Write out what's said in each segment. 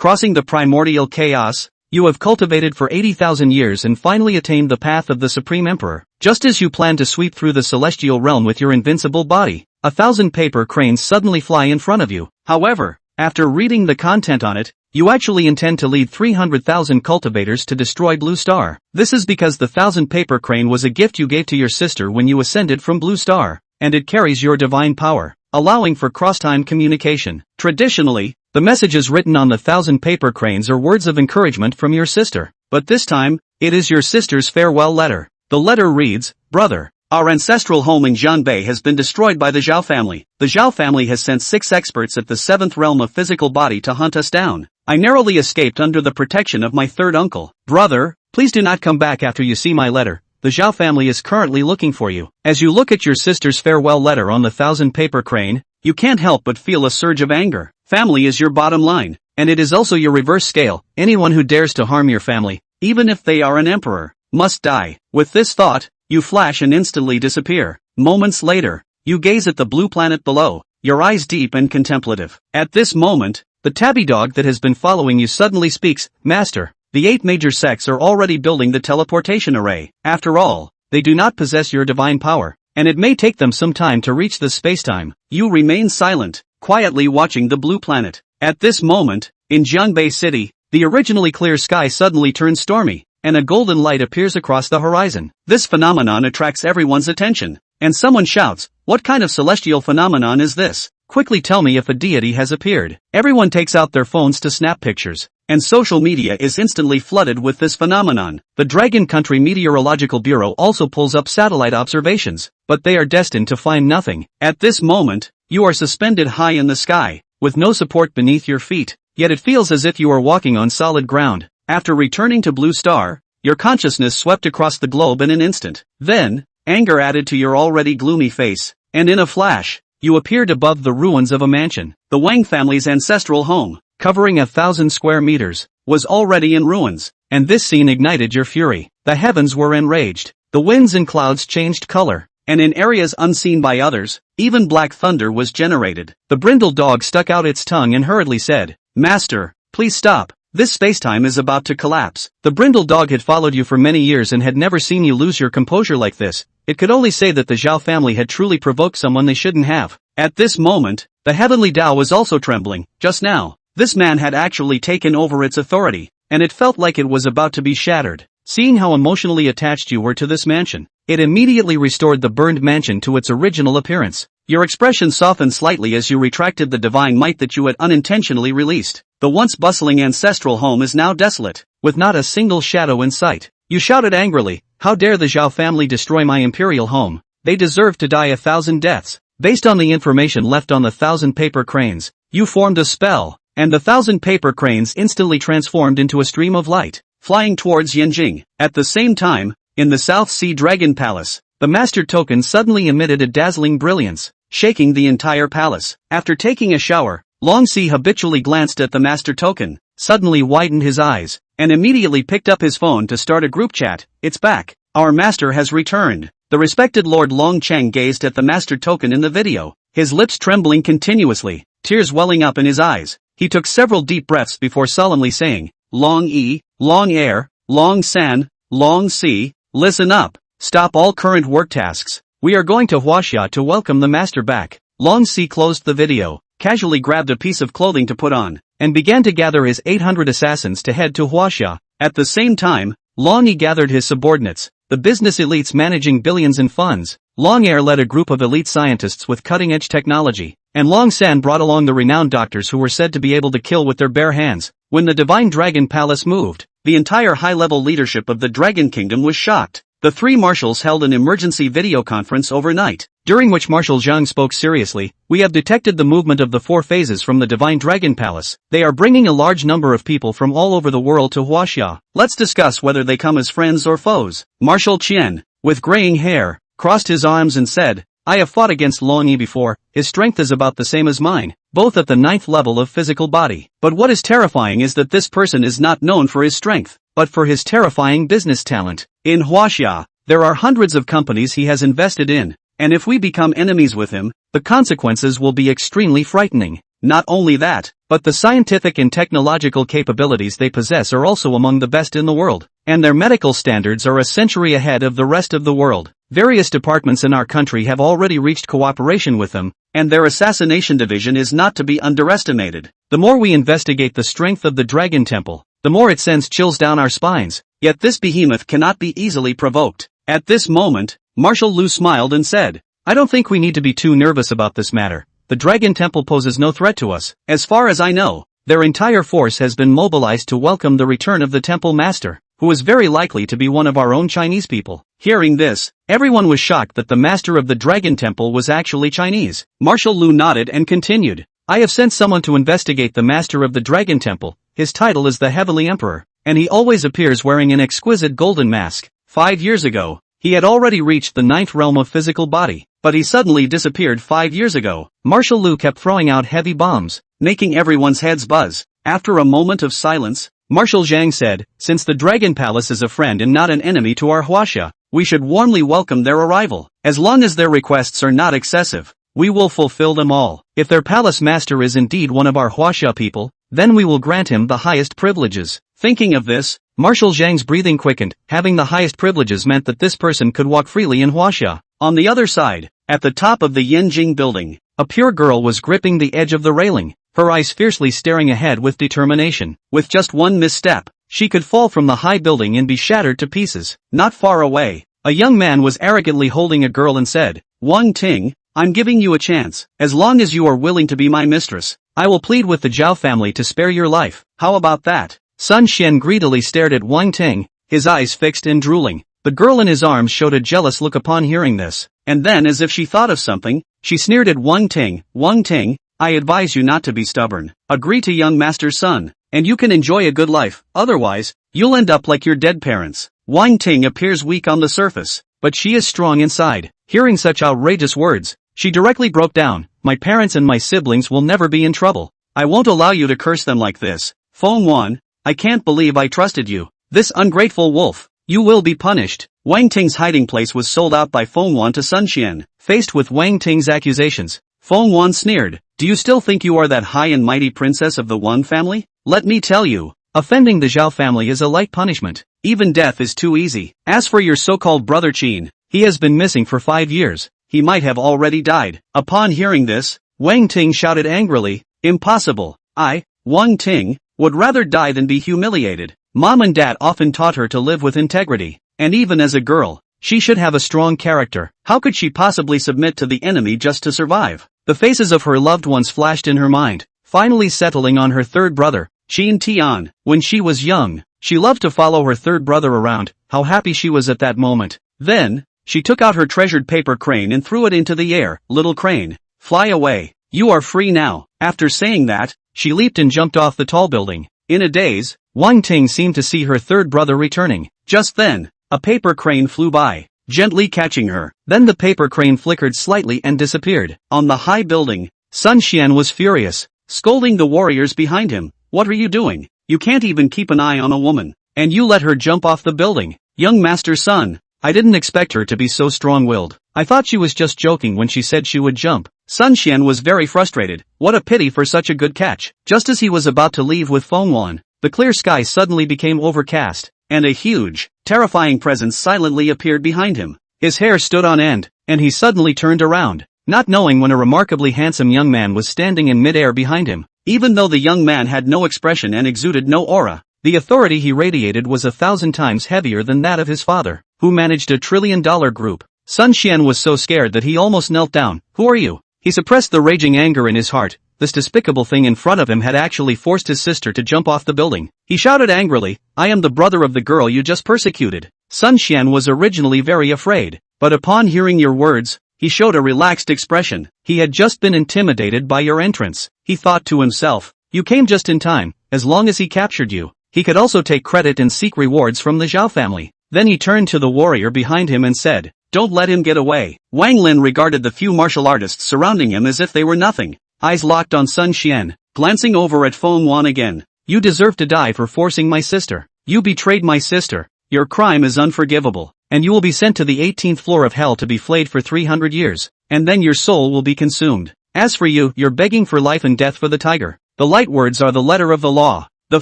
crossing the primordial chaos, you have cultivated for 80,000 years and finally attained the path of the Supreme Emperor. Just as you plan to sweep through the celestial realm with your invincible body, 1,000 paper cranes suddenly fly in front of you. However, after reading the content on it, you actually intend to lead 300,000 cultivators to destroy Blue Star. This is because the 1,000 paper crane was a gift you gave to your sister when you ascended from Blue Star, and it carries your divine power, allowing for cross-time communication. Traditionally, the messages written on the 1,000 paper cranes are words of encouragement from your sister, but this time, it is your sister's farewell letter. The letter reads, "Brother, our ancestral home in Jang Bay has been destroyed by the Zhao family. The Zhao family has sent 6 experts at the 7th realm of physical body to hunt us down. I narrowly escaped under the protection of my third uncle. Brother, please do not come back after you see my letter. The Zhao family is currently looking for you." As you look at your sister's farewell letter on the 1,000 paper crane, you can't help but feel a surge of anger. Family is your bottom line, and it is also your reverse scale. Anyone who dares to harm your family, even if they are an emperor, must die. With this thought, you flash and instantly disappear. Moments later, you gaze at the blue planet below, your eyes deep and contemplative. At this moment, the tabby dog that has been following you suddenly speaks, "Master, the 8 major sects are already building the teleportation array. After all, they do not possess your divine power, and it may take them some time to reach the spacetime." You remain silent, quietly watching the blue planet. At this moment, in Jang Bay City, the originally clear sky suddenly turns stormy, and a golden light appears across the horizon. This phenomenon attracts everyone's attention, and someone shouts, "What kind of celestial phenomenon is this? Quickly tell me if a deity has appeared." Everyone takes out their phones to snap pictures, and social media is instantly flooded with this phenomenon. The Dragon Country Meteorological Bureau also pulls up satellite observations, but they are destined to find nothing. At this moment, you are suspended high in the sky, with no support beneath your feet, yet it feels as if you are walking on solid ground. After returning to Blue Star, your consciousness swept across the globe in an instant. Then, anger added to your already gloomy face, and in a flash, you appeared above the ruins of a mansion. The Wang family's ancestral home, covering 1,000 square meters, was already in ruins, and this scene ignited your fury. The heavens were enraged, the winds and clouds changed color, and in areas unseen by others, even black thunder was generated. The brindle dog stuck out its tongue and hurriedly said, "Master, please stop. This spacetime is about to collapse." The brindle dog had followed you for many years and had never seen you lose your composure like this. It could only say that the Zhao family had truly provoked someone they shouldn't have. At this moment, the heavenly Tao was also trembling. Just now, this man had actually taken over its authority, and it felt like it was about to be shattered. Seeing how emotionally attached you were to this mansion, it immediately restored the burned mansion to its original appearance. Your expression softened slightly as you retracted the divine might that you had unintentionally released. The once bustling ancestral home is now desolate, with not a single shadow in sight. You shouted angrily, "How dare the Zhao family destroy my imperial home? They deserve to die 1,000 deaths." Based on the information left on the 1,000 paper cranes, you formed a spell, and the 1,000 paper cranes instantly transformed into a stream of light, flying towards Yanjing. At the same time, in the South Sea Dragon Palace, the Master Token suddenly emitted a dazzling brilliance, shaking the entire palace. After taking a shower, Long Si habitually glanced at the Master Token, suddenly widened his eyes, and immediately picked up his phone to start a group chat. "It's back. Our master has returned." The respected Lord Long Cheng gazed at the Master Token in the video, his lips trembling continuously, tears welling up in his eyes. He took several deep breaths before solemnly saying, "Long E, Long Air, Long San, Long Si, listen up. Stop all current work tasks. We are going to Huaxia to welcome the master back." Long Si closed the video, casually grabbed a piece of clothing to put on, and began to gather his 800 assassins to head to Huaxia. At the same time, Long Yi gathered his subordinates, the business elites managing billions in funds. Long Air led a group of elite scientists with cutting-edge technology, and Long San brought along the renowned doctors who were said to be able to kill with their bare hands. When the Divine Dragon Palace moved, the entire high-level leadership of the Dragon Kingdom was shocked. The 3 marshals held an emergency video conference overnight, during which Marshal Zhang spoke seriously. "We have detected the movement of the 4 phases from the Divine Dragon Palace. They are bringing a large number of people from all over the world to Huaxia. Let's discuss whether they come as friends or foes." Marshal Qian, with graying hair, crossed his arms and said, "I have fought against Long Yi before. His strength is about the same as mine, both at the 9th level of physical body. But what is terrifying is that this person is not known for his strength, but for his terrifying business talent. In Huaxia, there are hundreds of companies he has invested in, and if we become enemies with him, the consequences will be extremely frightening." Not only that, but the scientific and technological capabilities they possess are also among the best in the world, and their medical standards are a century ahead of the rest of the world. Various departments in our country have already reached cooperation with them, and their assassination division is not to be underestimated. The more we investigate the strength of the Dragon Temple, the more it sends chills down our spines, yet this behemoth cannot be easily provoked. At this moment, Marshal Lu smiled and said, I don't think we need to be too nervous about this matter. The Dragon Temple poses no threat to us. As far as I know, their entire force has been mobilized to welcome the return of the Temple Master, who is very likely to be one of our own Chinese people. Hearing this, everyone was shocked that the Master of the Dragon Temple was actually Chinese. Marshal Lu nodded and continued, I have sent someone to investigate the Master of the Dragon Temple. His title is the Heavenly Emperor, and he always appears wearing an exquisite golden mask. 5 years ago, he had already reached the 9th realm of physical body, but he suddenly disappeared 5 years ago. Marshal Lu kept throwing out heavy bombs, making everyone's heads buzz. After a moment of silence, Marshal Zhang said, since the Dragon Palace is a friend and not an enemy to our Huaxia, we should warmly welcome their arrival. As long as their requests are not excessive, we will fulfill them all. If their palace master is indeed one of our Huaxia people, then we will grant him the highest privileges. Thinking of this, Marshal Zhang's breathing quickened. Having the highest privileges meant that this person could walk freely in Huaxia. On the other side, at the top of the Yanjing building, a pure girl was gripping the edge of the railing, her eyes fiercely staring ahead with determination. With just one misstep, she could fall from the high building and be shattered to pieces. Not far away, a young man was arrogantly holding a girl and said, Wang Ting, I'm giving you a chance. As long as you are willing to be my mistress, I will plead with the Zhao family to spare your life. How about that? Sun Xian greedily stared at Wang Ting, his eyes fixed and drooling. The girl in his arms showed a jealous look upon hearing this, and then as if she thought of something, she sneered at Wang Ting. Wang Ting, I advise you not to be stubborn. Agree to young master's son, and you can enjoy a good life, otherwise, you'll end up like your dead parents. Wang Ting appears weak on the surface, but she is strong inside. Hearing such outrageous words, she directly broke down. My parents and my siblings will never be in trouble. I won't allow you to curse them like this. Feng Wan, I can't believe I trusted you. This ungrateful wolf. You will be punished. Wang Ting's hiding place was sold out by Feng Wan to Sun Xian. Faced with Wang Ting's accusations, Feng Wan sneered, do you still think you are that high and mighty princess of the Wan family? Let me tell you, offending the Zhao family is a light punishment. Even death is too easy. As for your so-called brother Qin, he has been missing for 5 years. He might have already died. Upon hearing this, Wang Ting shouted angrily, impossible. I, Wang Ting, would rather die than be humiliated. Mom and dad often taught her to live with integrity, and even as a girl, she should have a strong character. How could she possibly submit to the enemy just to survive? The faces of her loved ones flashed in her mind, finally settling on her third brother, Qin Tian. When she was young, she loved to follow her third brother around. How happy she was at that moment. Then, she took out her treasured paper crane and threw it into the air. Little crane, fly away. You are free now. After saying that, she leaped and jumped off the tall building. In a daze, Wang Ting seemed to see her third brother returning. Just then, a paper crane flew by, gently catching her. Then the paper crane flickered slightly and disappeared. On the high building, Sun Xian was furious, scolding the warriors behind him. What are you doing? You can't even keep an eye on a woman, and you let her jump off the building. Young master's son, I didn't expect her to be so strong-willed. I thought she was just joking when she said she would jump. Sun Xian was very frustrated. What a pity for such a good catch. Just as he was about to leave with Feng Wan, the clear sky suddenly became overcast, and a huge, terrifying presence silently appeared behind him. His hair stood on end, and he suddenly turned around, not knowing when a remarkably handsome young man was standing in mid-air behind him. Even though the young man had no expression and exuded no aura, the authority he radiated was 1,000 times heavier than that of his father, who managed a trillion-dollar group. Sun Xian was so scared that he almost knelt down. Who are you? He suppressed the raging anger in his heart. This despicable thing in front of him had actually forced his sister to jump off the building. He shouted angrily, I am the brother of the girl you just persecuted. Sun Xian was originally very afraid, but upon hearing your words, he showed a relaxed expression. He had just been intimidated by your entrance. He thought to himself, you came just in time. As long as he captured you, he could also take credit and seek rewards from the Zhao family. Then he turned to the warrior behind him and said, don't let him get away. Wang Lin regarded the few martial artists surrounding him as if they were nothing. Eyes locked on Sun Xian, glancing over at Feng Wan again. You deserve to die for forcing my sister. You betrayed my sister. Your crime is unforgivable, and you will be sent to the 18th floor of hell to be flayed for 300 years, and then your soul will be consumed. As for you, you're begging for life and death for the tiger. The light words are the letter of the law. The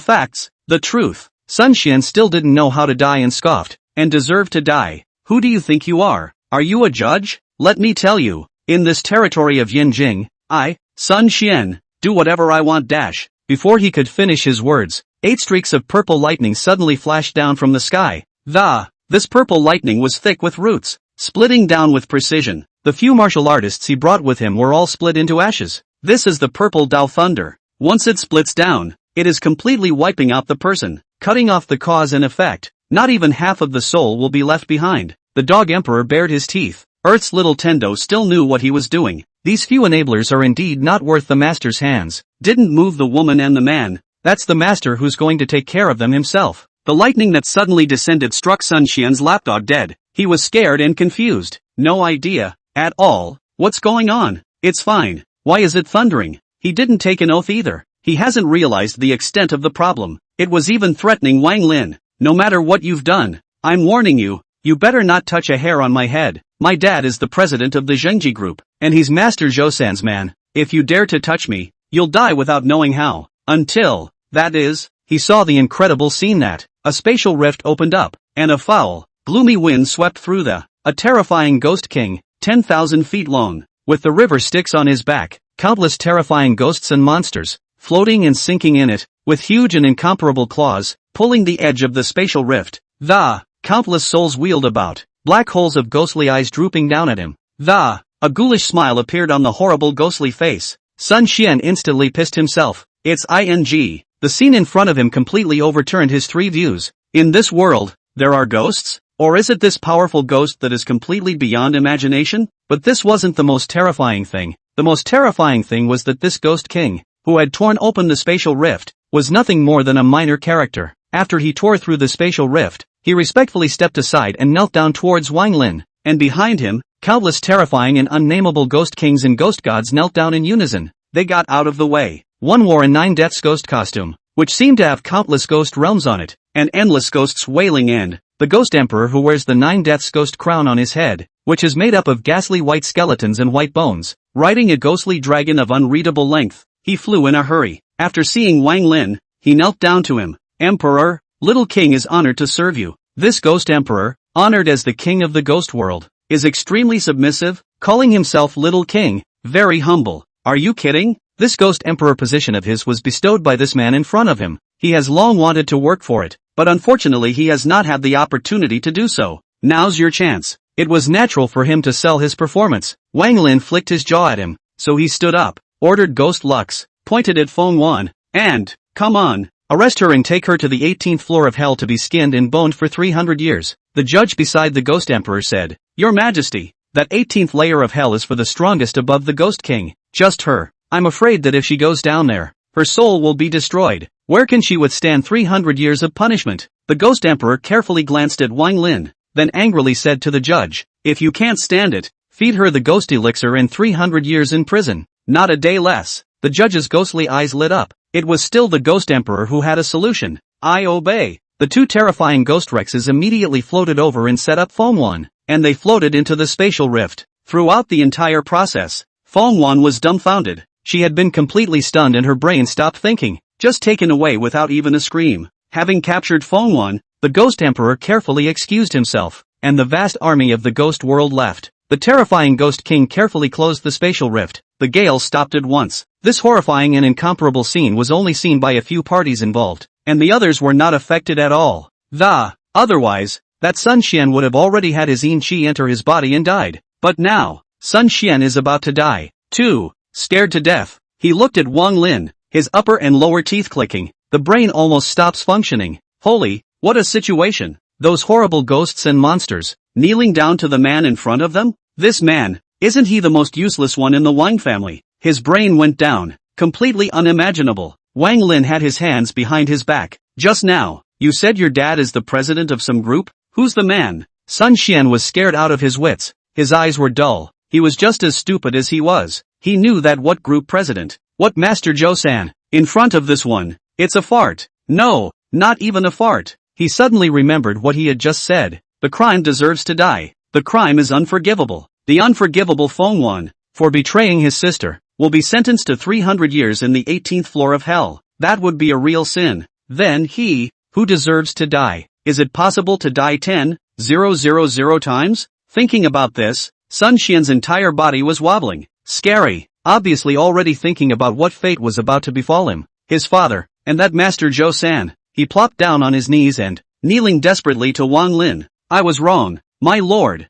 facts, the truth. Sun Xian still didn't know how to die and scoffed, and deserved to die. Who do you think you are? Are you a judge? Let me tell you, in this territory of Yinjing, I, Sun Xian, do whatever I want. Before he could finish his words, 8 streaks of purple lightning suddenly flashed down from the sky. This purple lightning was thick with roots, splitting down with precision. The few martial artists he brought with him were all split into ashes. This is the purple Dao thunder. Once it splits down, it is completely wiping out the person, cutting off the cause and effect. Not even half of the soul will be left behind. The dog emperor bared his teeth. Earth's little Tendo still knew what he was doing. These few enablers are indeed not worth the master's hands. Didn't move the woman and the man. That's the master who's going to take care of them himself. The lightning that suddenly descended struck Sun Xian's lapdog dead. He was scared and confused. No idea, at all, what's going on. It's fine. Why is it thundering? He didn't take an oath either. He hasn't realized the extent of the problem. It was even threatening Wang Lin. No matter what you've done, I'm warning you, you better not touch a hair on my head. My dad is the president of the Zhengji group, and he's Master Zhousan's man. If you dare to touch me, you'll die without knowing how. Until, that is, he saw the incredible scene that, a spatial rift opened up, and a foul, gloomy wind swept through a terrifying ghost king, 10,000 feet long, with the river Styx on his back, countless terrifying ghosts and monsters, floating and sinking in it, with huge and incomparable claws, pulling the edge of the spatial rift. Countless souls wheeled about, black holes of ghostly eyes drooping down at him. A ghoulish smile appeared on the horrible ghostly face. Sun Xian instantly pissed himself. It's ing. The scene in front of him completely overturned his 3 views. In this world, there are ghosts? Or is it this powerful ghost that is completely beyond imagination? But this wasn't the most terrifying thing. The most terrifying thing was that this ghost king, who had torn open the spatial rift, was nothing more than a minor character. After he tore through the spatial rift, he respectfully stepped aside and knelt down towards Wang Lin, and behind him, countless terrifying and unnameable ghost kings and ghost gods knelt down in unison. They got out of the way. One wore a 9 Deaths ghost costume, which seemed to have countless ghost realms on it, and endless ghosts wailing, and the ghost emperor who wears the 9 Deaths ghost crown on his head, which is made up of ghastly white skeletons and white bones, riding a ghostly dragon of unreadable length. He flew in a hurry. After seeing Wang Lin, he knelt down to him. Emperor, little king is honored to serve you. This ghost emperor, honored as the king of the ghost world, is extremely submissive, calling himself little king, very humble. Are you kidding? This ghost emperor position of his was bestowed by this man in front of him. He has long wanted to work for it, but unfortunately he has not had the opportunity to do so. Now's your chance. It was natural for him to sell his performance. Wang Lin flicked his jaw at him, so he stood up, ordered Ghost Lux, pointed at Feng Wan, and, come on, arrest her and take her to the 18th floor of hell to be skinned and boned for 300 years. The judge beside the ghost emperor said, Your Majesty, that 18th layer of hell is for the strongest above the ghost king. Just her. I'm afraid that if she goes down there, her soul will be destroyed. Where can she withstand 300 years of punishment? The ghost emperor carefully glanced at Wang Lin, then angrily said to the judge, If you can't stand it, feed her the ghost elixir and 300 years in prison. Not a day less. The judge's ghostly eyes lit up. It was still the ghost emperor who had a solution. I obey. The 2 terrifying ghost rexes immediately floated over and set up Feng Wan, and they floated into the spatial rift. Throughout the entire process, Feng Wan was dumbfounded. She had been completely stunned and her brain stopped thinking, just taken away without even a scream. Having captured Feng Wan, the ghost emperor carefully excused himself, and the vast army of the ghost world left. The terrifying ghost king carefully closed the spatial rift. The gale stopped at once. This horrifying and incomparable scene was only seen by a few parties involved, and the others were not affected at all. Otherwise, that Sun Xian would have already had his yin qi enter his body and died. But now, Sun Xian is about to die, too. Scared to death, he looked at Wang Lin, his upper and lower teeth clicking. The brain almost stops functioning. Holy, what a situation. Those horrible ghosts and monsters, kneeling down to the man in front of them? This man, isn't he the most useless one in the Wang family? His brain went down, completely unimaginable. Wang Lin had his hands behind his back. Just now, you said your dad is the president of some group? Who's the man? Sun Xian was scared out of his wits. His eyes were dull. He was just as stupid as he was. He knew that what group president? What Master Zhou-san? In front of this one. It's a fart. No, not even a fart. He suddenly remembered what he had just said. The crime deserves to die. The crime is unforgivable. The unforgivable Feng Wan, for betraying his sister. will be sentenced to 300 years in the 18th floor of hell. That would be a real sin. Then he, who deserves to die. Is it possible to die 10,000 times? Thinking about this, Sun Xian's entire body was wobbling. Scary, obviously already thinking about what fate was about to befall him. His father, and that Master Zhou-san. He plopped down on his knees and, kneeling desperately to Wang Lin. I was wrong. My lord,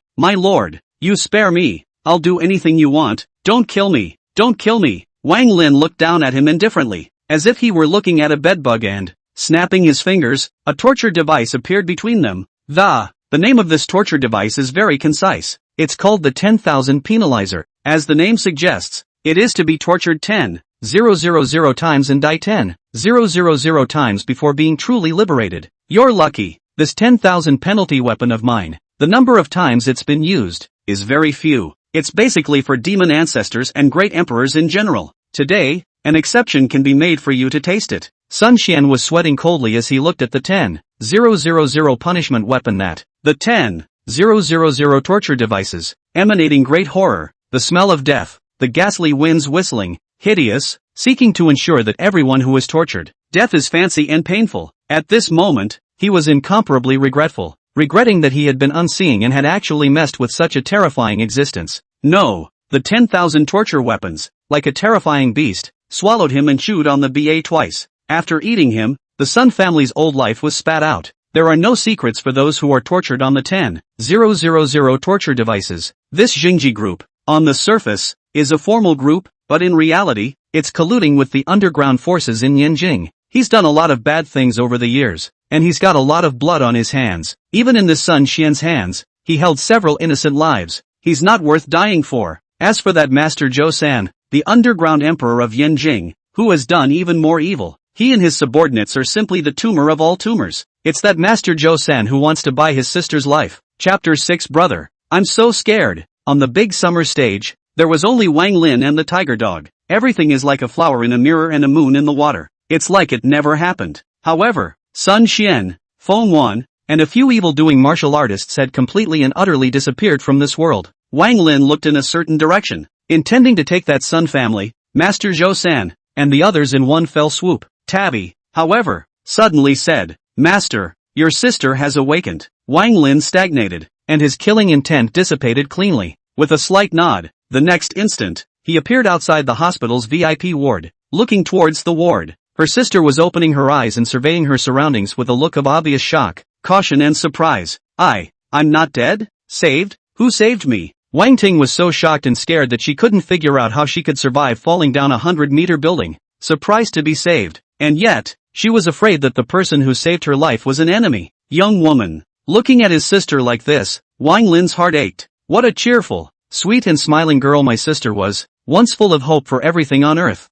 you spare me. I'll do anything you want. Don't kill me. Don't kill me. Wang Lin looked down at him indifferently, as if he were looking at a bedbug and, snapping his fingers, a torture device appeaed between them. The name of this torture device is very concise. It's called the 10,000 penalizer. As the name suggests, it is to be tortured 10,000 times and die 10,000 times before being truly liberated. You're lucky. This 10,000 penalty weapon of mine, the number of times it's been used, is very few. It's basically for demon ancestors and great emperors in general. Today, an exception can be made for you to taste it. Sun Xian was sweating coldly as he looked at the 10,000 punishment weapon that, the 10,000 torture devices, emanating great horror, the smell of death, the ghastly winds whistling, hideous, seeking to ensure that everyone who is tortured, death is fancy and painful. At this moment, he was incomparably regretful, regretting that he had been unseeing and had actually messed with such a terrifying existence. No, the 10,000 torture weapons, like a terrifying beast, swallowed him and chewed on the BA twice. After eating him, the Sun family's old life was spat out. There are no secrets for those who are tortured on the 10,000 torture devices. This Jingji group, on the surface, is a formal group, but in reality, it's colluding with the underground forces in Yanjing. He's done a lot of bad things over the years, and he's got a lot of blood on his hands. Even in this Sun Xian's hands, he held several innocent lives. He's not worth dying for. As for that Master Zhou-san, the underground emperor of Yanjing, who has done even more evil, he and his subordinates are simply the tumor of all tumors. It's that Master Zhou-san who wants to buy his sister's life. Chapter 6 Brother. I'm so scared. On the big summer stage, there was only Wang Lin and the tiger dog. Everything is like a flower in a mirror and a moon in the water. It's like it never happened. However, Sun Xian, Feng Wan, and a few evil-doing martial artists had completely and utterly disappeared from this world. Wang Lin looked in a certain direction, intending to take that Sun family, Master Zhou-san, and the others in one fell swoop. Tabby, however, suddenly said, Master, your sister has awakened. Wang Lin stagnated, and his killing intent dissipated cleanly. With a slight nod, the next instant, he appeared outside the hospital's VIP ward, looking towards the ward. Her sister was opening her eyes and surveying her surroundings with a look of obvious shock, caution and surprise. I'm not dead? Saved? Who saved me? Wang Ting was so shocked and scared that she couldn't figure out how she could survive falling down a 100-meter building. Surprised to be saved. And yet, she was afraid that the person who saved her life was an enemy. Young woman. Looking at his sister like this, Wang Lin's heart ached. What a cheerful, sweet and smiling girl my sister was, once full of hope for everything on earth.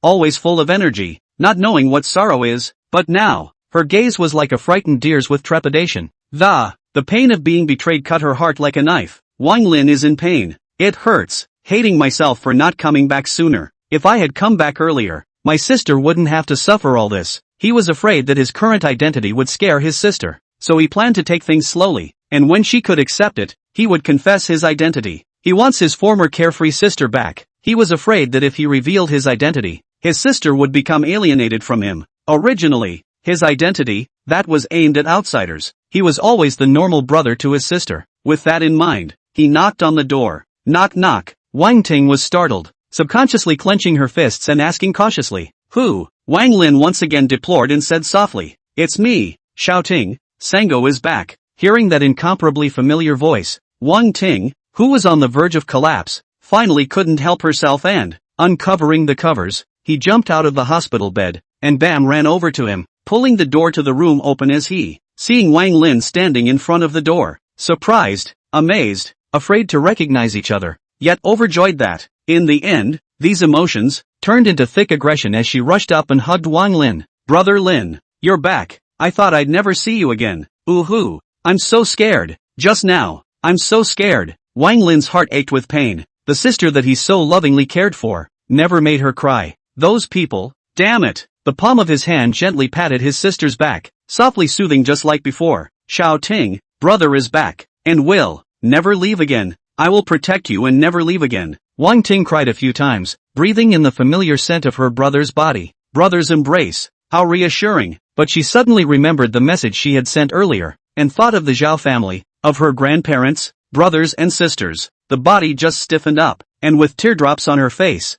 Always full of energy, not knowing what sorrow is, but now, her gaze was like a frightened deer's with trepidation. The pain of being betrayed cut her heart like a knife. Wang Lin is in pain. It hurts, hating myself for not coming back sooner. If I had come back earlier, my sister wouldn't have to suffer all this. He was afraid that his current identity would scare his sister, so he planned to take things slowly, and when she could accept it, he would confess his identity. He wants his former carefree sister back. He was afraid that if he revealed his identity, his sister would become alienated from him. Originally, his identity, that was aimed at outsiders. He was always the normal brother to his sister. With that in mind, he knocked on the door. Knock knock. Wang Ting was startled, subconsciously clenching her fists and asking cautiously, who? Wang Lin once again deplored and said softly, it's me, shouting, Sango is back. Hearing that incomparably familiar voice, Wang Ting, who was on the verge of collapse, finally couldn't help herself and, uncovering the covers, he jumped out of the hospital bed, and Bam ran over to him, pulling the door to the room open as he, seeing Wang Lin standing in front of the door, surprised, amazed, afraid to recognize each other, yet overjoyed that, in the end, these emotions, turned into thick aggression as she rushed up and hugged Wang Lin. Brother Lin, you're back. I thought I'd never see you again. Ooh-hoo. I'm so scared. Just now, I'm so scared. Wang Lin's heart ached with pain. The sister that he so lovingly cared for, never made her cry. Those people, damn it. The palm of his hand gently patted his sister's back, softly soothing just like before. Xiao Ting, brother is back, and will never leave again. I will protect you and never leave again. Wang Ting cried a few times, breathing in the familiar scent of her brother's body. Brother's embrace. How reassuring. But she suddenly remembered the message she had sent earlier, and thought of the Zhao family, of her grandparents, brothers and sisters. The body just stiffened up, and with teardrops on her face.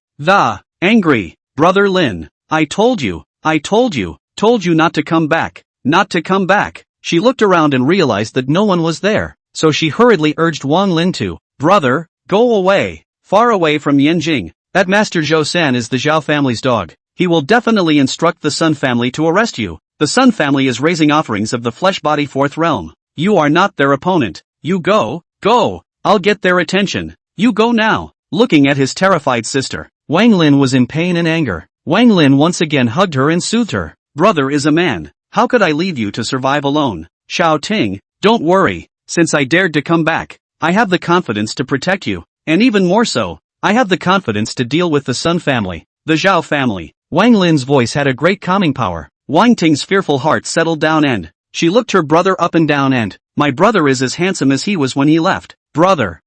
Angry. Brother Lin. I told you not to come back. Not to come back. She looked around and realized that no one was there, so she hurriedly urged Wang Lin to, brother, go away, far away from Yanjing. That Master Zhou-san is the Zhao family's dog. He will definitely instruct the Sun family to arrest you. The Sun family is raising offerings of the flesh body fourth realm. You are not their opponent. You go. I'll get their attention. You go now. Looking at his terrified sister, Wang Lin was in pain and anger. Wang Lin once again hugged her and soothed her. Brother is a man. How could I leave you to survive alone? Xiao Ting, don't worry. Since I dared to come back, I have the confidence to protect you. And even more so, I have the confidence to deal with the Sun family, the Zhao family. Wang Lin's voice had a great calming power. Wang Ting's fearful heart settled down and she looked her brother up and down and, my brother is as handsome as he was when he left. Brother,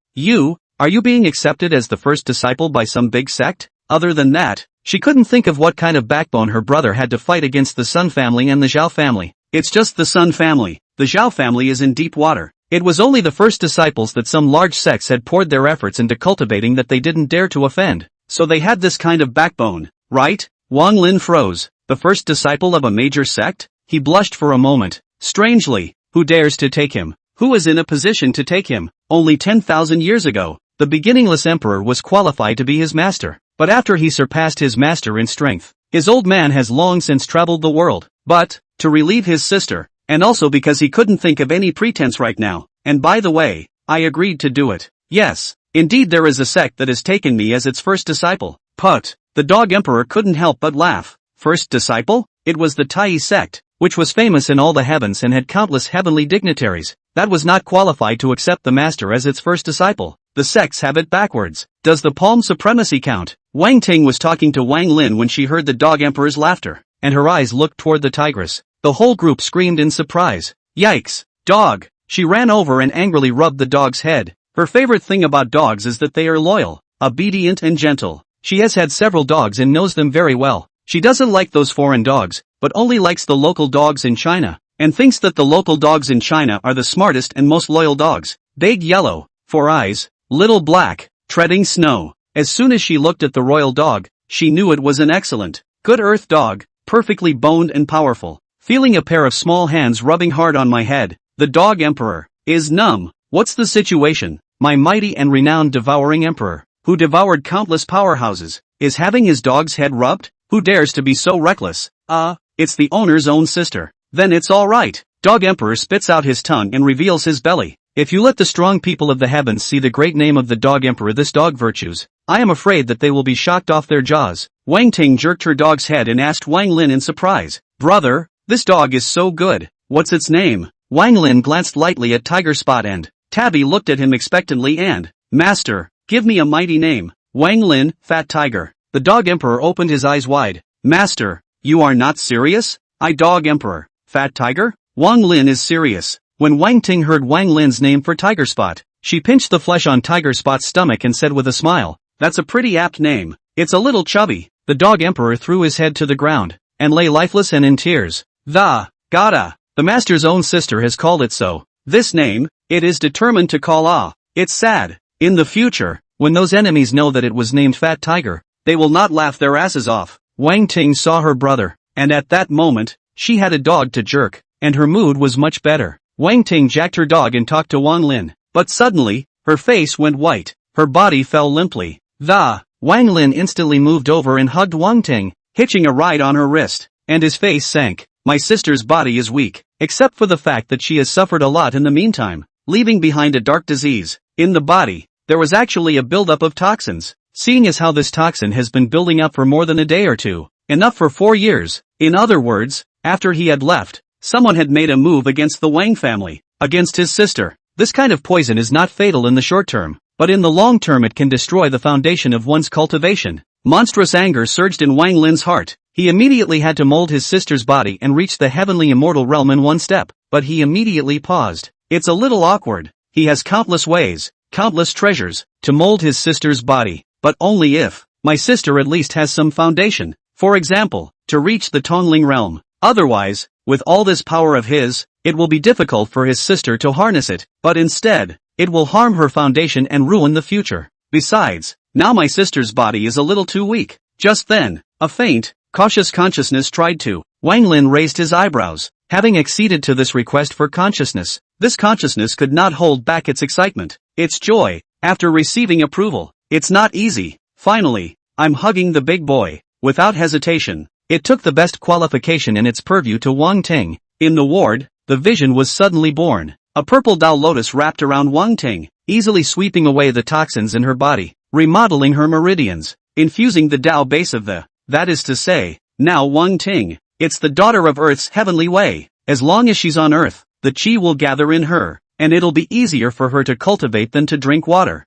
are you being accepted as the first disciple by some big sect? Other than that, she couldn't think of what kind of backbone her brother had to fight against the Sun family and the Zhao family. It's just the Sun family. The Zhao family is in deep water. It was only the first disciples that some large sects had poured their efforts into cultivating that they didn't dare to offend. So they had this kind of backbone, right? Wang Lin froze. The first disciple of a major sect? He blushed for a moment. Strangely, who dares to take him? Who is in a position to take him? Only 10,000 years ago, the beginningless emperor was qualified to be his master. But after he surpassed his master in strength, his old man has long since traveled the world. But, to relieve his sister, and also because he couldn't think of any pretense right now, and by the way, I agreed to do it. Yes, indeed there is a sect that has taken me as its first disciple. Put. The dog emperor couldn't help but laugh. First disciple? It was the Tai sect, which was famous in all the heavens and had countless heavenly dignitaries. That was not qualified to accept the master as its first disciple. The sects have it backwards. Does the palm supremacy count? Wang Ting was talking to Wang Lin when she heard the dog emperor's laughter, and her eyes looked toward the tigress. The whole group screamed in surprise. Yikes! Dog! She ran over and angrily rubbed the dog's head. Her favorite thing about dogs is that they are loyal, obedient and gentle. She has had several dogs and knows them very well. She doesn't like those foreign dogs, but only likes the local dogs in China, and thinks that the local dogs in China are the smartest and most loyal dogs. Big yellow, 4 eyes, little black, treading snow. As soon as she looked at the royal dog, she knew it was an excellent, good earth dog, perfectly boned and powerful. Feeling a pair of small hands rubbing hard on my head, the dog emperor is numb. What's the situation? My mighty and renowned devouring emperor, who devoured countless powerhouses, is having his dog's head rubbed? Who dares to be so reckless? It's the owner's own sister. Then it's alright. Dog emperor spits out his tongue and reveals his belly. If you let the strong people of the heavens see the great name of the dog emperor, this dog virtues, I am afraid that they will be shocked off their jaws. Wang Ting jerked her dog's head and asked Wang Lin in surprise. Brother, this dog is so good. What's its name? Wang Lin glanced lightly at Tiger Spot and Tabby looked at him expectantly and, Master, give me a mighty name. Wang Lin, Fat Tiger. The dog emperor opened his eyes wide. Master, you are not serious? I dog emperor, Fat Tiger? Wang Lin is serious. When Wang Ting heard Wang Lin's name for Tiger Spot, she pinched the flesh on Tiger Spot's stomach and said with a smile, that's a pretty apt name. It's a little chubby. The dog emperor threw his head to the ground, and lay lifeless and in tears. The master's own sister has called it so. This name, it is determined to call It's sad. In the future, when those enemies know that it was named Fat Tiger, they will not laugh their asses off. Wang Ting saw her brother, and at that moment, she had a dog to jerk, and her mood was much better. Wang Ting jacked her dog and talked to Wang Lin, but suddenly, her face went white, her body fell limply. Wang Lin instantly moved over and hugged Wang Ting, hitching a ride on her wrist, and his face sank. My sister's body is weak, except for the fact that she has suffered a lot in the meantime, leaving behind a dark disease. In the body, there was actually a buildup of toxins. Seeing as how this toxin has been building up for more than a day or two, enough for 4 years. In other words, after he had left, someone had made a move against the Wang family, against his sister. This kind of poison is not fatal in the short term, but in the long term it can destroy the foundation of one's cultivation. Monstrous anger surged in Wang Lin's heart. He immediately had to mold his sister's body and reach the heavenly immortal realm in one step, but he immediately paused. It's a little awkward. He has countless ways, countless treasures, to mold his sister's body, but only if my sister at least has some foundation, for example, to reach the Tongling realm. Otherwise, with all this power of his, it will be difficult for his sister to harness it, but instead, it will harm her foundation and ruin the future. Besides, now my sister's body is a little too weak. Just then, a faint, cautious consciousness tried to. Wang Lin raised his eyebrows, having acceded to this request for consciousness. This consciousness could not hold back its excitement, its joy, after receiving approval. It's not easy. Finally, I'm hugging the big boy. Without hesitation, it took the best qualification in its purview to Wang Ting. In the ward, the vision was suddenly born. A purple Tao lotus wrapped around Wang Ting, easily sweeping away the toxins in her body, remodeling her meridians, infusing the Tao base of the, that is to say, now Wang Ting. It's the daughter of Earth's heavenly way. As long as she's on Earth, the Qi will gather in her, and it'll be easier for her to cultivate than to drink water.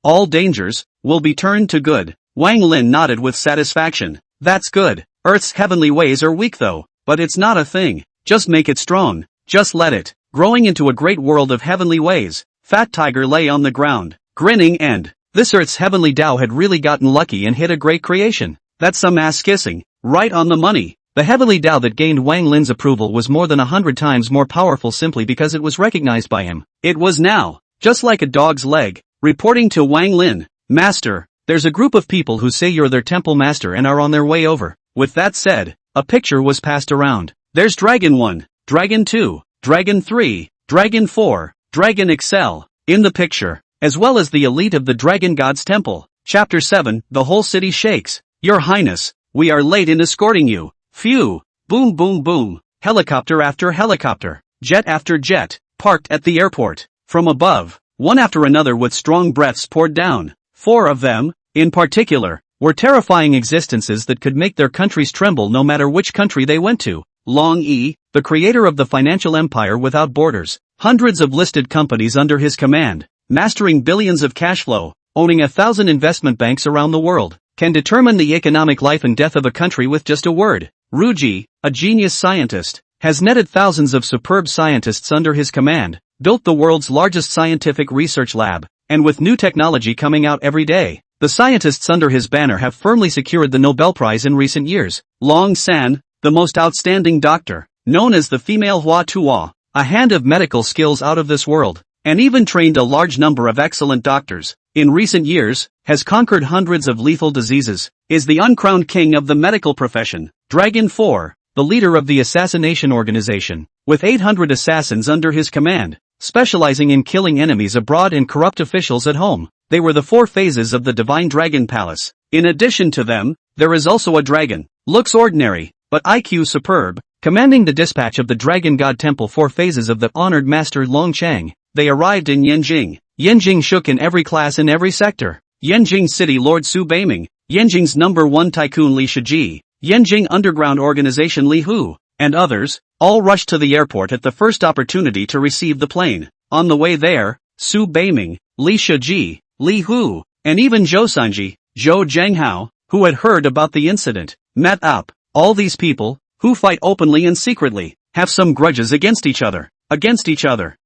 All dangers, will be turned to good. Wang Lin nodded with satisfaction. That's good. Earth's heavenly ways are weak though, but it's not a thing. Just make it strong. Just let it. Growing into a great world of heavenly ways. Fat Tiger lay on the ground, grinning and, this Earth's heavenly Tao had really gotten lucky and hit a great creation. That's some ass kissing. Right on the money. The heavenly Tao that gained Wang Lin's approval was more than 100 times more powerful simply because it was recognized by him. It was now, just like a dog's leg, reporting to Wang Lin. Master, there's a group of people who say you're their temple master and are on their way over. With that said, a picture was passed around. There's Dragon 1, Dragon 2, Dragon 3, Dragon 4, Dragon Excel, in the picture, as well as the elite of the Dragon God's temple. Chapter 7, the whole city shakes. Your Highness, we are late in escorting you. Phew! Boom boom boom, helicopter after helicopter, jet after jet, parked at the airport. From above, one after another with strong breaths poured down. 4 of them, in particular, were terrifying existences that could make their countries tremble no matter which country they went to. Long Yi, the creator of the financial empire without borders, hundreds of listed companies under his command, mastering billions of cash flow, owning 1,000 investment banks around the world, can determine the economic life and death of a country with just a word. Ruji, a genius scientist, has netted thousands of superb scientists under his command, built the world's largest scientific research lab, and with new technology coming out every day, the scientists under his banner have firmly secured the Nobel Prize in recent years. Long San, the most outstanding doctor, known as the female Hua Tuo, a hand of medical skills out of this world, and even trained a large number of excellent doctors, in recent years, has conquered hundreds of lethal diseases, is the uncrowned king of the medical profession. Dragon 4, the leader of the assassination organization, with 800 assassins under his command, specializing in killing enemies abroad and corrupt officials at home. They were the 4 phases of the Divine Dragon Palace. In addition to them, there is also a dragon, looks ordinary, but IQ superb, commanding the dispatch of the Dragon God Temple 4 phases of the honored master Long Chang. They arrived in Yanjing. Yanjing shook in every class in every sector. Yanjing City Lord Su Beiming, Yanjing's #1 tycoon Li Shiji, Yanjing Underground Organization Li Hu, and others, all rushed to the airport at the first opportunity to receive the plane. On the way there, Su Beiming, Li Shiji, Li Hu, and even Zhou Sanji, Zhou Zhanghao, who had heard about the incident, met up. All these people, who fight openly and secretly, have some grudges against each other.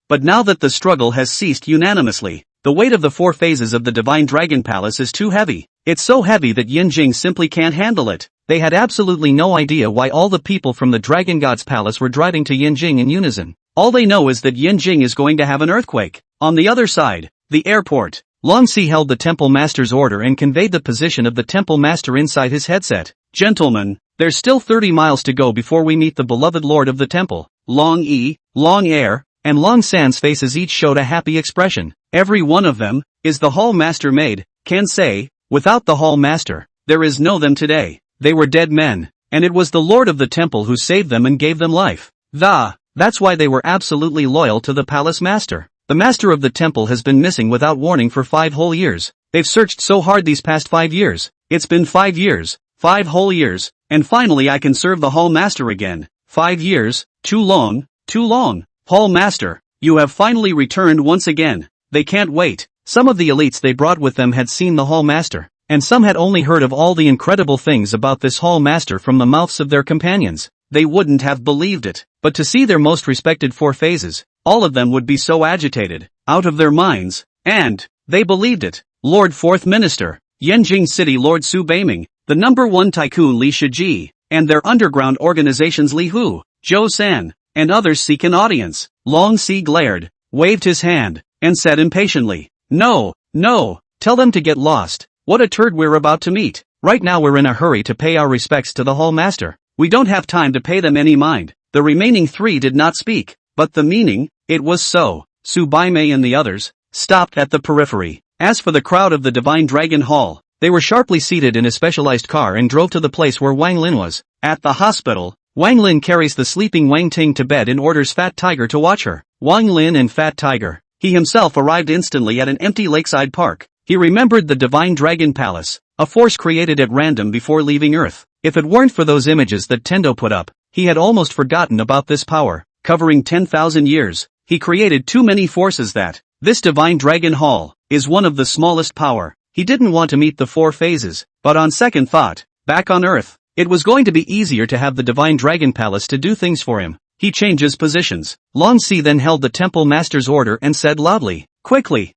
But now that the struggle has ceased unanimously, the weight of the 4 phases of the Divine Dragon Palace is too heavy. It's so heavy that Yanjing simply can't handle it. They had absolutely no idea why all the people from the Dragon God's Palace were driving to Yanjing in unison. All they know is that Yanjing is going to have an earthquake. On the other side, the airport. Long Si held the Temple Master's order and conveyed the position of the Temple Master inside his headset. Gentlemen, there's still 30 miles to go before we meet the beloved Lord of the Temple. Long Yi, Long Air, and Long San's faces each showed a happy expression. Every one of them, is the Hall Master made, can say, without the Hall Master, there is no them today. They were dead men, and it was the Lord of the Temple who saved them and gave them life. That's why they were absolutely loyal to the Palace Master. The Master of the Temple has been missing without warning for 5 whole years. They've searched so hard these past 5 years. It's been 5 years, 5 whole years, and finally I can serve the Hall Master again. 5 years, too long, too long. Hall Master, you have finally returned once again. They can't wait. Some of the elites they brought with them had seen the Hall Master, and some had only heard of all the incredible things about this Hall Master from the mouths of their companions. They wouldn't have believed it, but to see their most respected 4 phases, all of them would be so agitated, out of their minds, and they believed it. Lord Fourth Minister, Yanjing City Lord Su Beiming, the #1 tycoon Li Shiji, and their underground organizations Li Hu, Zhou San, and others seek an audience. Long Si glared, waved his hand, and said impatiently, "No, no, tell them to get lost. What a turd we're about to meet. Right now we're in a hurry to pay our respects to the Hall Master. We don't have time to pay them any mind." The remaining three did not speak, but the meaning, it was so. Su Baimei and the others, stopped at the periphery. As for the crowd of the Divine Dragon Hall, they were sharply seated in a specialized car and drove to the place where Wang Lin was. At the hospital, Wang Lin carries the sleeping Wang Ting to bed and orders Fat Tiger to watch her. Wang Lin and Fat Tiger. He himself arrived instantly at an empty lakeside park. He remembered the Divine Dragon Palace, a force created at random before leaving Earth. If it weren't for those images that Tendo put up, he had almost forgotten about this power. Covering 10,000 years, he created too many forces that, this Divine Dragon Hall, is one of the smallest power. He didn't want to meet the 4 phases, but on second thought, back on Earth, it was going to be easier to have the Divine Dragon Palace to do things for him. He changes positions. Long Si then held the Temple Master's order and said loudly, quickly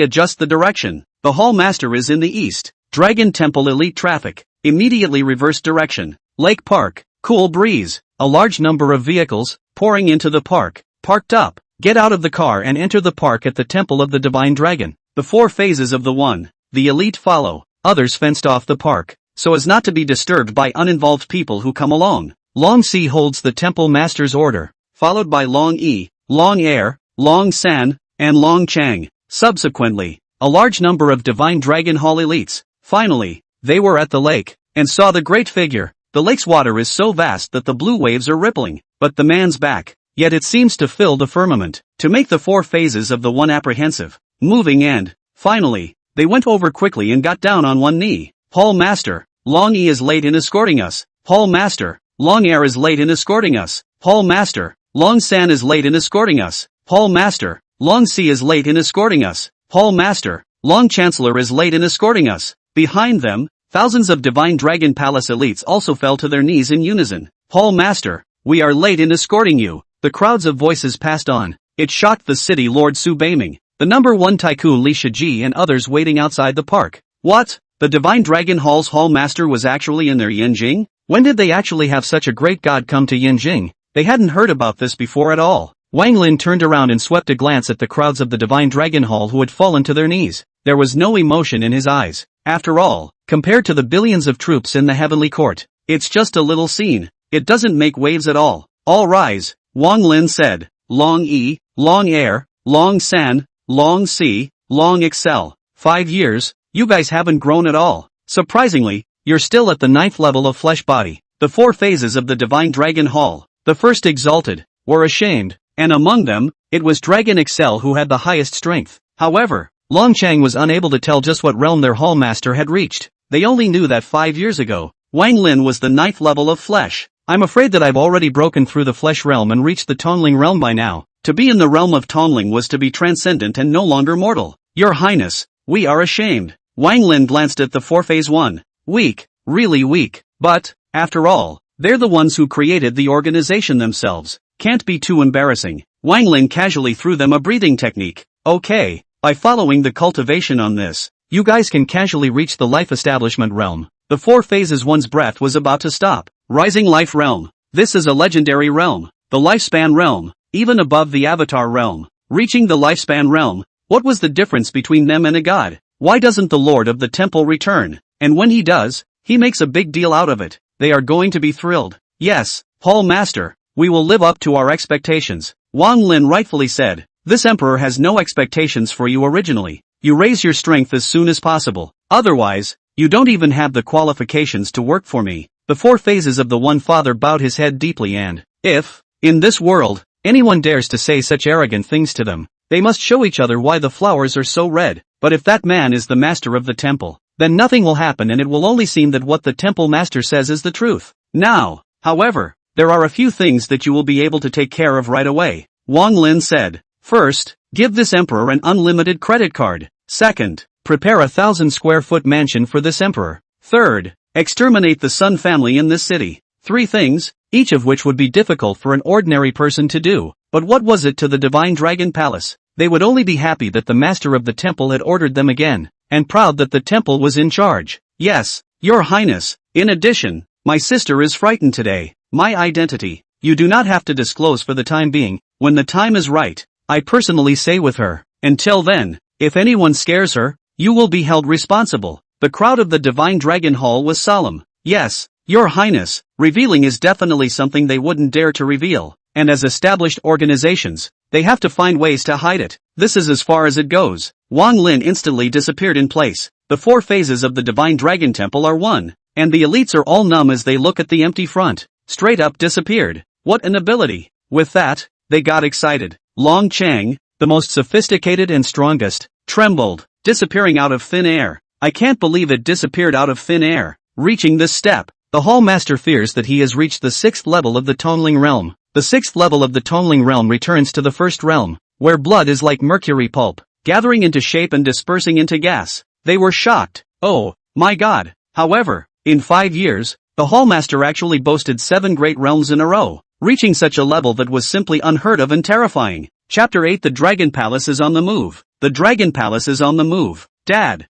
adjust the direction. The Hall Master is in the east. Dragon Temple Elite Traffic. Immediately reverse direction. Lake Park. Cool breeze. A large number of vehicles, pouring into the park. Parked up. Get out of the car and enter the park at the Temple of the Divine Dragon. The 4 phases of the elite follow. Others fenced off the park, so as not to be disturbed by uninvolved people who come along. Long Si holds the Temple Master's order, followed by Long Yi, Long Air, Long San, and Long Chang. Subsequently, a large number of Divine Dragon Hall elites. Finally, they were at the lake, and saw the great figure. The lake's water is so vast that the blue waves are rippling, but the man's back, yet it seems to fill the firmament, to make the 4 phases of the one apprehensive, moving and, finally, they went over quickly and got down on one knee. Hall Master, Long Yi is late in escorting us. Hall Master, Long Air is late in escorting us. Hall Master, Long San is late in escorting us. Hall Master, Long Si is late in escorting us. Hall Master, Long Chancellor is late in escorting us. Behind them, thousands of Divine Dragon Palace elites also fell to their knees in unison. Hall Master, we are late in escorting you. The crowds of voices passed on. It shocked the city Lord Su Beiming, the #1 tycoon Li Shiji and others waiting outside the park. What? The Divine Dragon Hall's Hall Master was actually in their Yanjing? When did they actually have such a great god come to Yanjing? They hadn't heard about this before at all. Wang Lin turned around and swept a glance at the crowds of the Divine Dragon Hall who had fallen to their knees. There was no emotion in his eyes. After all, compared to the billions of troops in the Heavenly Court, it's just a little scene. It doesn't make waves at all. All rise, Wang Lin said. Long Yi, Long Air, Long San, Long Si, Long Excel. 5 years, you guys haven't grown at all. Surprisingly, you're still at the 9th level of flesh body. The 4 phases of the Divine Dragon Hall, the first exalted, were ashamed, and among them, it was Dragon Excel who had the highest strength. However, Long Chang was unable to tell just what realm their Hall Master had reached. They only knew that 5 years ago, Wang Lin was the 9th level of flesh. I'm afraid that I've already broken through the flesh realm and reached the Tongling realm by now. To be in the realm of Tongling was to be transcendent and no longer mortal. Your Highness, we are ashamed. Wang Lin glanced at the 4 phase 1. Weak, really weak. But, after all, they're the ones who created the organization themselves. Can't be too embarrassing. Wang Lin casually threw them a breathing technique. Okay, by following the cultivation on this, you guys can casually reach the life establishment realm. The 4 phases one's breath was about to stop. Rising life realm. This is a legendary realm. The lifespan realm. Even above the avatar realm. Reaching the lifespan realm. What was the difference between them and a god? Why doesn't the Lord of the Temple return? And when he does, he makes a big deal out of it. They are going to be thrilled. Yes, Hall Master, we will live up to our expectations. Wang Lin rightfully said. This emperor has no expectations for you originally. You raise your strength as soon as possible. Otherwise, you don't even have the qualifications to work for me. The 4 phases of the One Father bowed his head deeply and, if, in this world, anyone dares to say such arrogant things to them, they must show each other why the flowers are so red. But if that man is the master of the temple, then nothing will happen and it will only seem that what the temple master says is the truth. Now, however, there are a few things that you will be able to take care of right away. Wang Lin said. First, give this emperor an unlimited credit card. Second, prepare a 1,000-square-foot mansion for this emperor. Third, exterminate the Sun family in this city. 3 things, each of which would be difficult for an ordinary person to do. But what was it to the Divine Dragon Palace? They would only be happy that the master of the temple had ordered them again. and proud that the temple was in charge. Yes, Your Highness. In addition, my sister is frightened today. My identity, you do not have to disclose for the time being. When the time is right, I personally stay with her. Until then, if anyone scares her, you will be held responsible. The crowd of the Divine Dragon Hall was solemn. Yes, Your Highness, revealing is definitely something they wouldn't dare to reveal, and as established organizations, they have to find ways to hide it. This is as far as it goes. Wang Lin instantly disappeared in place. The 4 phases of the Divine Dragon Temple are one, and the elites are all numb as they look at the empty front. Straight up disappeared. What an ability. With that, they got excited. Long Chang, the most sophisticated and strongest, trembled, disappearing out of thin air. I can't believe it disappeared out of thin air. Reaching this step, the Hall Master fears that he has reached the 6th level of the Tonling realm. The 6th level of the Tonling realm returns to the 1st realm, where blood is like mercury pulp, gathering into shape and dispersing into gas. They were shocked. Oh, my God. However, in 5 years, the Hall Master actually boasted 7 great realms in a row, reaching such a level that was simply unheard of and terrifying. Chapter 8. The Dragon Palace is on the move. The Dragon Palace is on the move. Dad.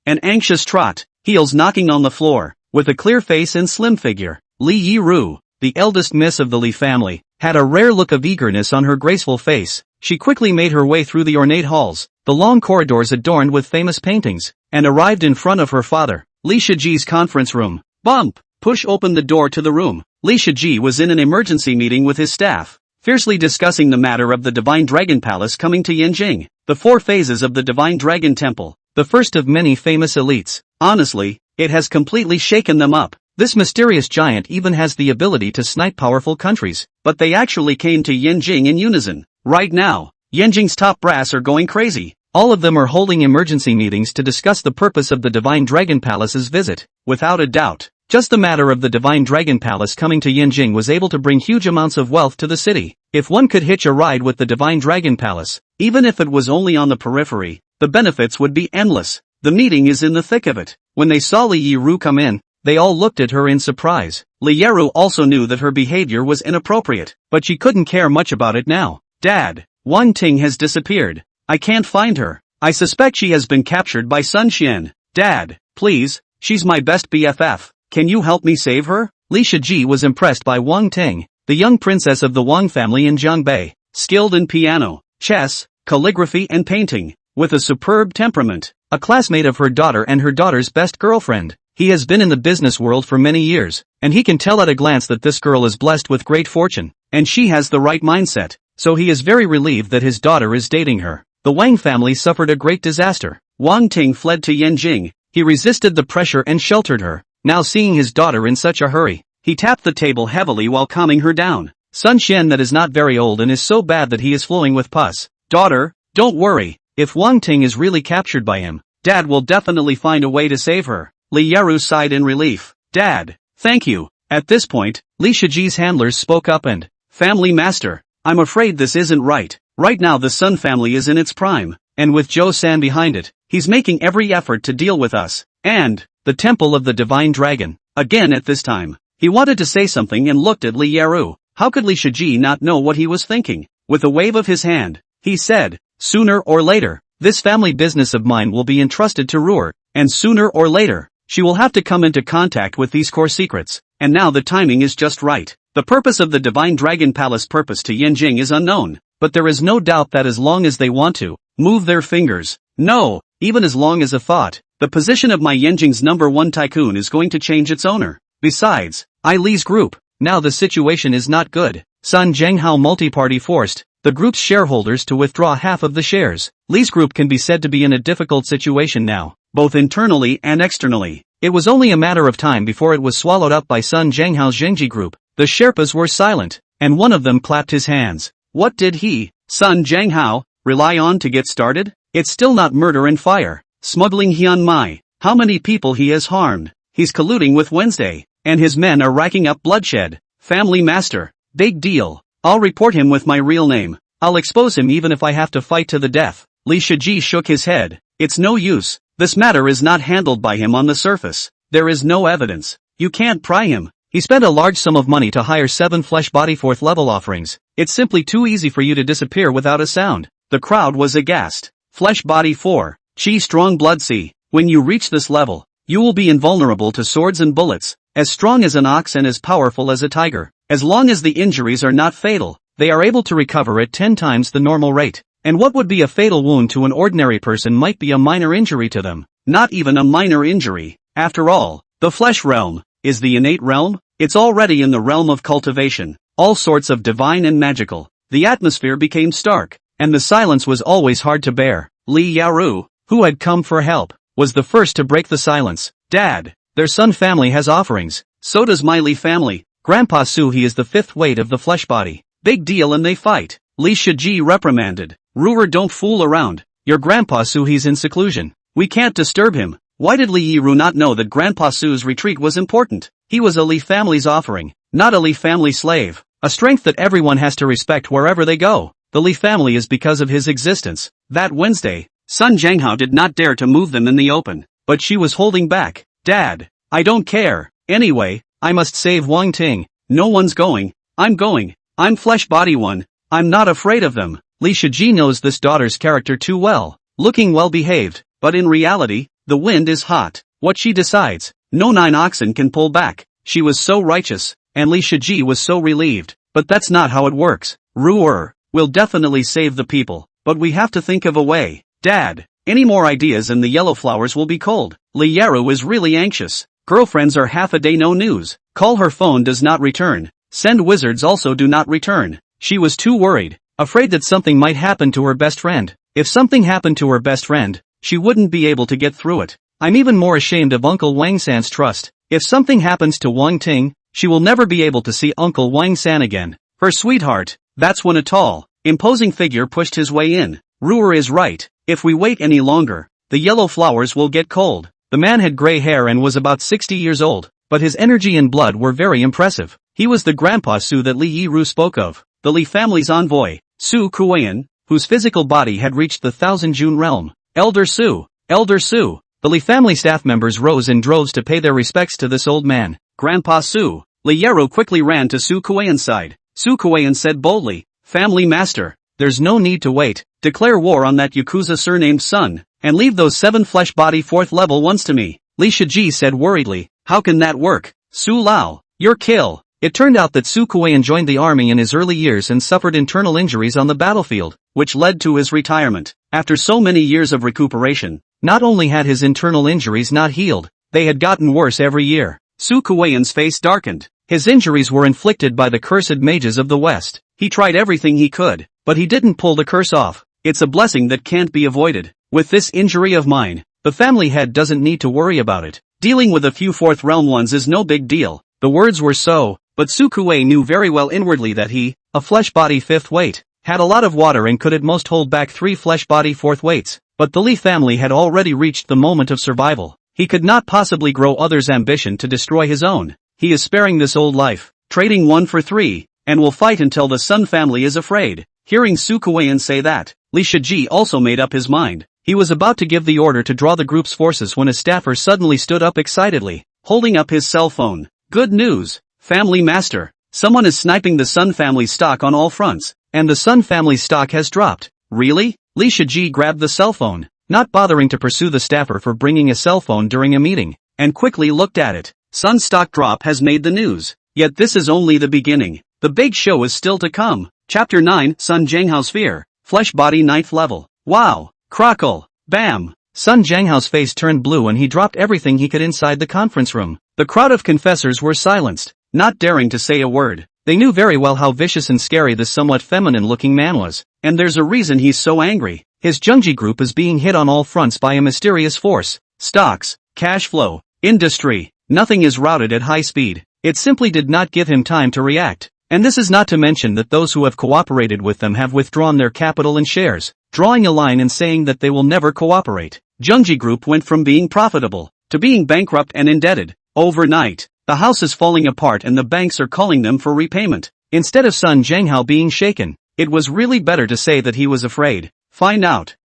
An anxious trot, heels knocking on the floor, with a clear face and slim figure. Li Yiru, the eldest miss of the Li family, had a rare look of eagerness on her graceful face. She quickly made her way through the ornate halls, the long corridors adorned with famous paintings, and arrived in front of her father. Li Shiji's conference room. Bump! Push open the door to the room. Li Shiji was in an emergency meeting with his staff, fiercely discussing the matter of the Divine Dragon Palace coming to Yanjing, the 4 phases of the Divine Dragon Temple, the first of many famous elites. Honestly, it has completely shaken them up. This mysterious giant even has the ability to snipe powerful countries, but they actually came to Yanjing in unison. Right now, Yanjing's top brass are going crazy. All of them are holding emergency meetings to discuss the purpose of the Divine Dragon Palace's visit. Without a doubt, just the matter of the Divine Dragon Palace coming to Yanjing was able to bring huge amounts of wealth to the city. If one could hitch a ride with the Divine Dragon Palace, even if it was only on the periphery, the benefits would be endless. The meeting is in the thick of it. When they saw Li Yiru come in, they all looked at her in surprise. Li Yaru also knew that her behavior was inappropriate, but she couldn't care much about it now. Dad, Wang Ting has disappeared. I can't find her. I suspect she has been captured by Sun Xian. Dad, please, she's my best BFF. Can you help me save her? Li Shiji was impressed by Wang Ting, the young princess of the Wang family in Jang Bay, skilled in piano, chess, calligraphy and painting, with a superb temperament, a classmate of her daughter and her daughter's best girlfriend. He has been in the business world for many years, and he can tell at a glance that this girl is blessed with great fortune, and she has the right mindset, so he is very relieved that his daughter is dating her. The Wang family suffered a great disaster. Wang Ting fled to Yanjing. He resisted the pressure and sheltered her. Now seeing his daughter in such a hurry, he tapped the table heavily while calming her down. Sun Xian that is not very old and is so bad that he is flowing with pus. Daughter, don't worry. If Wang Ting is really captured by him, Dad will definitely find a way to save her. Li Yaru sighed in relief. Dad, thank you. At this point, Li Shiji's handlers spoke up and, Family Master, I'm afraid this isn't right. Right now the Sun family is in its prime, and with Zhou-san behind it, he's making every effort to deal with us. And, the Temple of the Divine Dragon. Again at this time, he wanted to say something and looked at Li Yaru. How could Li Shiji not know what he was thinking? With a wave of his hand, he said, sooner or later, this family business of mine will be entrusted to Ruhr, and sooner or later, she will have to come into contact with these core secrets, and now the timing is just right. The purpose of the Divine Dragon Palace purpose to Yanjing is unknown, but there is no doubt that as long as they want to, move their fingers, no, even as long as a thought, the position of my Yanjing's #1 tycoon is going to change its owner. Besides, Li's group, now the situation is not good. Sun Zhenghao multi-party forced the group's shareholders to withdraw half of the shares. Li's group can be said to be in a difficult situation now, both internally and externally. It was only a matter of time before it was swallowed up by Sun Zhenghao's Zhengji group. The Sherpas were silent, and one of them clapped his hands. What did he, Sun Zhenghao, rely on to get started? It's still not murder and fire. Smuggling Hyun Mai. How many people he has harmed? He's colluding with Wednesday, and his men are racking up bloodshed. Family Master. Big deal. I'll report him with my real name. I'll expose him even if I have to fight to the death. Li Shiji shook his head. It's no use. This matter is not handled by him on the surface. There is no evidence. You can't pry him. He spent a large sum of money to hire 7 flesh body 4th level offerings. It's simply too easy for you to disappear without a sound. The crowd was aghast. Flesh body 4. Qi strong blood. See, when you reach this level, you will be invulnerable to swords and bullets, as strong as an ox and as powerful as a tiger. As long as the injuries are not fatal, they are able to recover at 10 times the normal rate. And what would be a fatal wound to an ordinary person might be a minor injury to them. Not even a minor injury. After all, the flesh realm is the innate realm. It's already in the realm of cultivation, all sorts of divine and magical. The atmosphere became stark, and the silence was always hard to bear. Li Yaru, who had come for help, was the first to break the silence. Dad, their Sun family has offerings. So does my Li family. Grandpa Su, he is the 5th weight of the flesh body. Big deal, and they fight. Li Shiji reprimanded. Ruer, don't fool around. Your Grandpa Su, he's in seclusion. We can't disturb him. Why did Li Yiru not know that Grandpa Su's retreat was important? He was a Li family's offering, not a Li family slave. A strength that everyone has to respect wherever they go. The Li family is because of his existence. That Wednesday, Sun Jianghao did not dare to move them in the open, but she was holding back. Dad, I don't care. Anyway, I must save Wang Ting. No one's going. I'm going. I'm flesh body one. I'm not afraid of them. Li Shiji knows this daughter's character too well, looking well behaved, but in reality, the wind is hot. What she decides, no 9 oxen can pull back. She was so righteous, and Li Shiji was so relieved, but that's not how it works. Ruer will definitely save the people, but we have to think of a way. Dad, any more ideas and the yellow flowers will be cold. Li Yaru is really anxious. Girlfriends are half a day no news. Call her phone does not return. Send wizards also do not return. She was too worried, afraid that something might happen to her best friend. If something happened to her best friend, she wouldn't be able to get through it. I'm even more ashamed of Uncle Wang San's trust. If something happens to Wang Ting, she will never be able to see Uncle Wang San again. Her sweetheart. That's when a tall, imposing figure pushed his way in. Ruer is right. If we wait any longer, the yellow flowers will get cold. The man had gray hair and was about 60 years old, but his energy and blood were very impressive. He was the Grandpa Su that Li Yiru spoke of, the Li family's envoy, Su Kuayan, whose physical body had reached the Thousand June realm. Elder Su, Elder Su. The Li family staff members rose in droves to pay their respects to this old man. Grandpa Su. Li Yaru quickly ran to Su Kuayan's side. Su Kuayan said boldly, Family Master, there's no need to wait. Declare war on that Yakuza surnamed Sun, and leave those 7 flesh body 4th level ones to me. Li Shiji said worriedly, How can that work? Su Lao, your kill. It turned out that Su Kuayan joined the army in his early years and suffered internal injuries on the battlefield, which led to his retirement. After so many years of recuperation, not only had his internal injuries not healed, they had gotten worse every year. Su Kuayan's face darkened. His injuries were inflicted by the cursed mages of the West. He tried everything he could, but he didn't pull the curse off. It's a blessing that can't be avoided. With this injury of mine, the family head doesn't need to worry about it. Dealing with a few 4th realm ones is no big deal. The words were so, but Su Kuei knew very well inwardly that he, a flesh body 5th weight, had a lot of water and could at most hold back 3 flesh body 4th weights. But the Li family had already reached the moment of survival. He could not possibly grow others' ambition to destroy his own. He is sparing this old life, trading 1 for 3, and will fight until the Sun family is afraid. Hearing Su Kuayan say that, Li Shiji also made up his mind. He was about to give the order to draw the group's forces when a staffer suddenly stood up excitedly, holding up his cell phone. Good news, Family Master. Someone is sniping the Sun family's stock on all fronts, and the Sun family's stock has dropped. Really? Li Shiji grabbed the cell phone, not bothering to pursue the staffer for bringing a cell phone during a meeting, and quickly looked at it. Sun stock drop has made the news. Yet this is only the beginning. The big show is still to come. Chapter 9, Sun Jianghao's Fear. Flesh body 9th level. Wow. Crackle. Bam. Sun Jianghao's face turned blue and he dropped everything he could inside the conference room. The crowd of confessors were silenced, not daring to say a word. They knew very well how vicious and scary this somewhat feminine-looking man was, and there's a reason he's so angry. His Jungji group is being hit on all fronts by a mysterious force. Stocks, cash flow, industry, nothing is routed at high speed. It simply did not give him time to react. And this is not to mention that those who have cooperated with them have withdrawn their capital and shares, drawing a line and saying that they will never cooperate. Jungji Group went from being profitable to being bankrupt and indebted. Overnight, the house is falling apart and the banks are calling them for repayment. Instead of Sun Jianghao being shaken, it was really better to say that he was afraid. Find out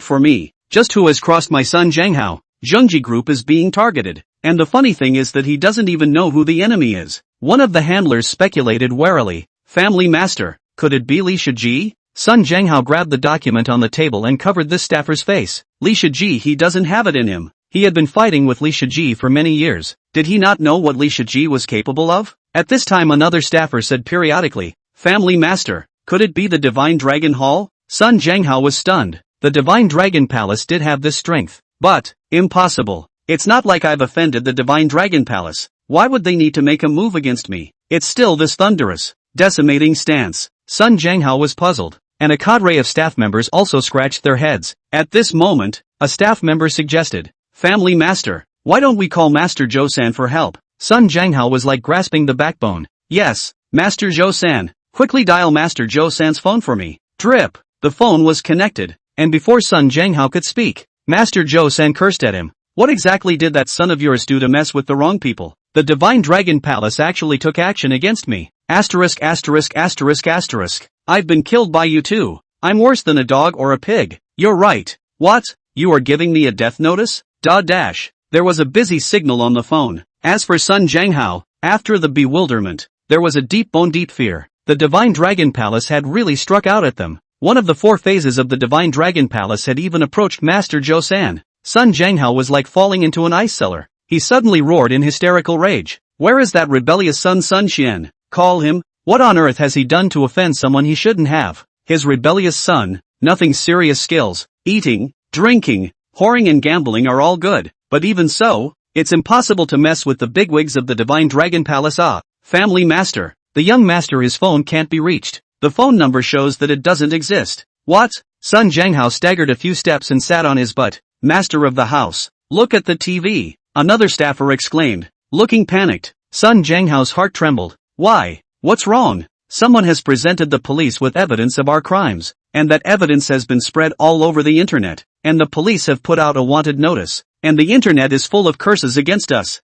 for me, just who has crossed my Sun Jianghao. Jungji Group is being targeted, and the funny thing is that he doesn't even know who the enemy is. One of the handlers speculated warily, Family Master, could it be Li Shiji? Sun Jianghao grabbed the document on the table and covered this staffer's face. Li Shiji, he doesn't have it in him. He had been fighting with Li Shiji for many years. Did he not know what Li Shiji was capable of? At this time another staffer said periodically, "Family Master, could it be the Divine Dragon Hall?" Sun Jianghao was stunned. The Divine Dragon Palace did have this strength. But, impossible. It's not like I've offended the Divine Dragon Palace. Why would they need to make a move against me? It's still this thunderous, decimating stance. Sun Jianghao was puzzled, and a cadre of staff members also scratched their heads. At this moment, a staff member suggested, "Family Master, why don't we call Master Zhou-san for help?" Sun Jianghao was like grasping the backbone. "Yes, Master Zhou-san, quickly dial Master Zhou-san's phone for me." Drip. The phone was connected, and before Sun Jianghao could speak, Master Zhou-san cursed at him. "What exactly did that son of yours do to mess with the wrong people? The Divine Dragon Palace actually took action against me. Asterisk asterisk asterisk asterisk. I've been killed by you too. I'm worse than a dog or a pig." "You're right." "What? You are giving me a death notice?" Dash. There was a busy signal on the phone. As for Sun Jianghao, after the bewilderment, there was a deep fear. The Divine Dragon Palace had really struck out at them. One of the 4 phases of the Divine Dragon Palace had even approached Master Zhou-san. Sun Jianghao was like falling into an ice cellar. He suddenly roared in hysterical rage. "Where is that rebellious Sun Xian? Call him. What on earth has he done to offend someone he shouldn't have? His rebellious son, nothing serious skills, eating, drinking, whoring and gambling are all good, but even so, it's impossible to mess with the bigwigs of the Divine Dragon Palace. Family Master." The young master, his phone can't be reached. The phone number shows that it doesn't exist. What? Sun Jianghao staggered a few steps and sat on his butt. "Master of the house, look at the TV." Another staffer exclaimed, looking panicked. Sun Jianghao's heart trembled. "Why? What's wrong?" "Someone has presented the police with evidence of our crimes, and that evidence has been spread all over the internet, and the police have put out a wanted notice, and the internet is full of curses against us.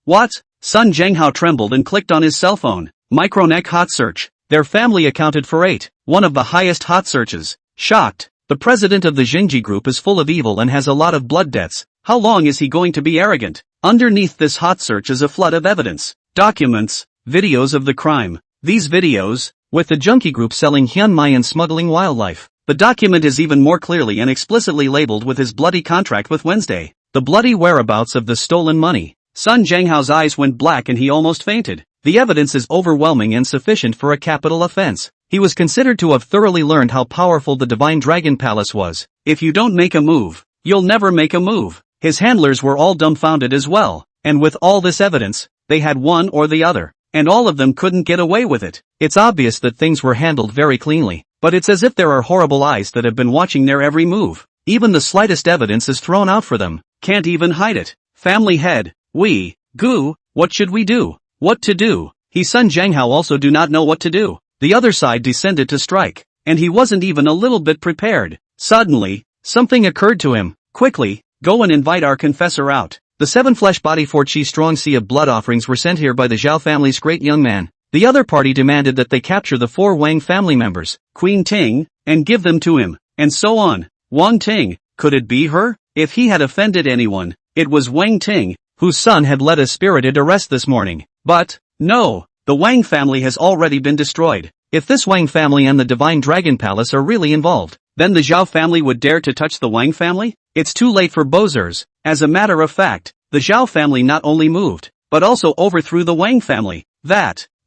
What? Sun Jianghao trembled and clicked on his cell phone. Microneck hot search. Their family accounted for 1 of the highest hot searches. Shocked. The president of the Jingji group is full of evil and has a lot of blood debts. How long is he going to be arrogant? Underneath this hot search is a flood of evidence. Documents, videos of the crime. These videos, with the junkie group selling hyunmai and smuggling wildlife. The document is even more clearly and explicitly labeled with his bloody contract with Wednesday. The bloody whereabouts of the stolen money. Sun Jianghao's eyes went black and he almost fainted. The evidence is overwhelming and sufficient for a capital offense. He was considered to have thoroughly learned how powerful the Divine Dragon Palace was. If you don't make a move, you'll never make a move. His handlers were all dumbfounded as well, and with all this evidence, they had one or the other, and all of them couldn't get away with it. It's obvious that things were handled very cleanly, but it's as if there are horrible eyes that have been watching their every move. Even the slightest evidence is thrown out for them. Can't even hide it. Family head. What should we do? What to do? Sun Jianghao also do not know what to do. The other side descended to strike, and he wasn't even a little bit prepared. Suddenly, something occurred to him. Quickly, go and invite our confessor out. The 7 flesh body 4 chi strong sea of blood offerings were sent here by the Zhao family's great young man. The other party demanded that they capture the 4 Wang family members, Queen Ting, and give them to him, and so on. Wang Ting, could it be her? If he had offended anyone, it was Wang Ting, whose son had led a spirited arrest this morning. But, no, the Wang family has already been destroyed. If this Wang family and the Divine Dragon Palace are really involved, then the Zhao family would dare to touch the Wang family? It's too late for bozers. As a matter of fact, the Zhao family not only moved, but also overthrew the Wang family.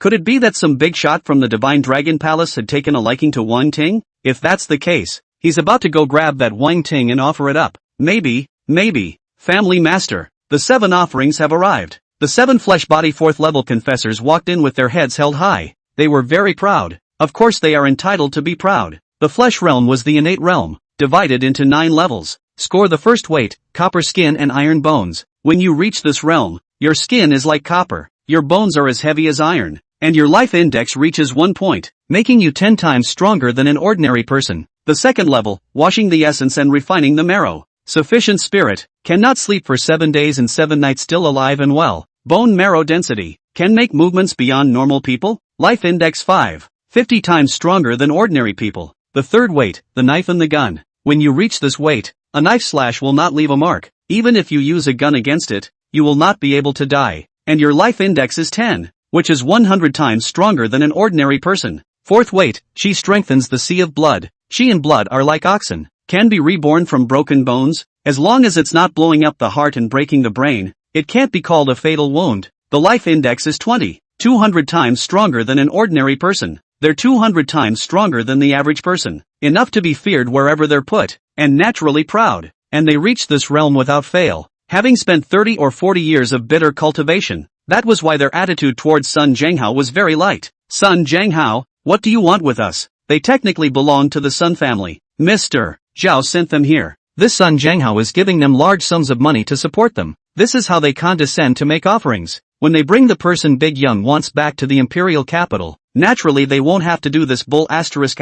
Could it be that some big shot from the Divine Dragon Palace had taken a liking to Wang Ting? If that's the case, he's about to go grab that Wang Ting and offer it up. Maybe. Family Master, the 7 offerings have arrived. The 7 flesh body 4th level confessors walked in with their heads held high. They were very proud. Of course they are entitled to be proud. The flesh realm was the innate realm, divided into 9 levels. Score the first weight, copper skin and iron bones. When you reach this realm, your skin is like copper, your bones are as heavy as iron, and your life index reaches 1 point, making you 10 times stronger than an ordinary person. The second level, washing the essence and refining the marrow. Sufficient spirit, cannot sleep for 7 days and 7 nights still alive and well. Bone marrow density, can make movements beyond normal people. Life index 5, 50 times stronger than ordinary people. The third weight, the knife and the gun. When you reach this weight, a knife slash will not leave a mark. Even if you use a gun against it, you will not be able to die. And your life index is 10, which is 100 times stronger than an ordinary person. Fourth weight, Qi strengthens the sea of blood. Qi and blood are like oxen, can be reborn from broken bones. As long as it's not blowing up the heart and breaking the brain, it can't be called a fatal wound. The life index is 20, 200 times stronger than an ordinary person. They're 200 times stronger than the average person, enough to be feared wherever they're put, and naturally proud. And they reach this realm without fail, having spent 30 or 40 years of bitter cultivation. That was why their attitude towards Sun Jianghao was very light. Sun Jianghao, what do you want with us? They technically belong to the Sun family. Mr. Zhao sent them here. This Sun Jianghao is giving them large sums of money to support them. This is how they condescend to make offerings. When they bring the person Big Young wants back to the imperial capital, naturally they won't have to do this bull asterisk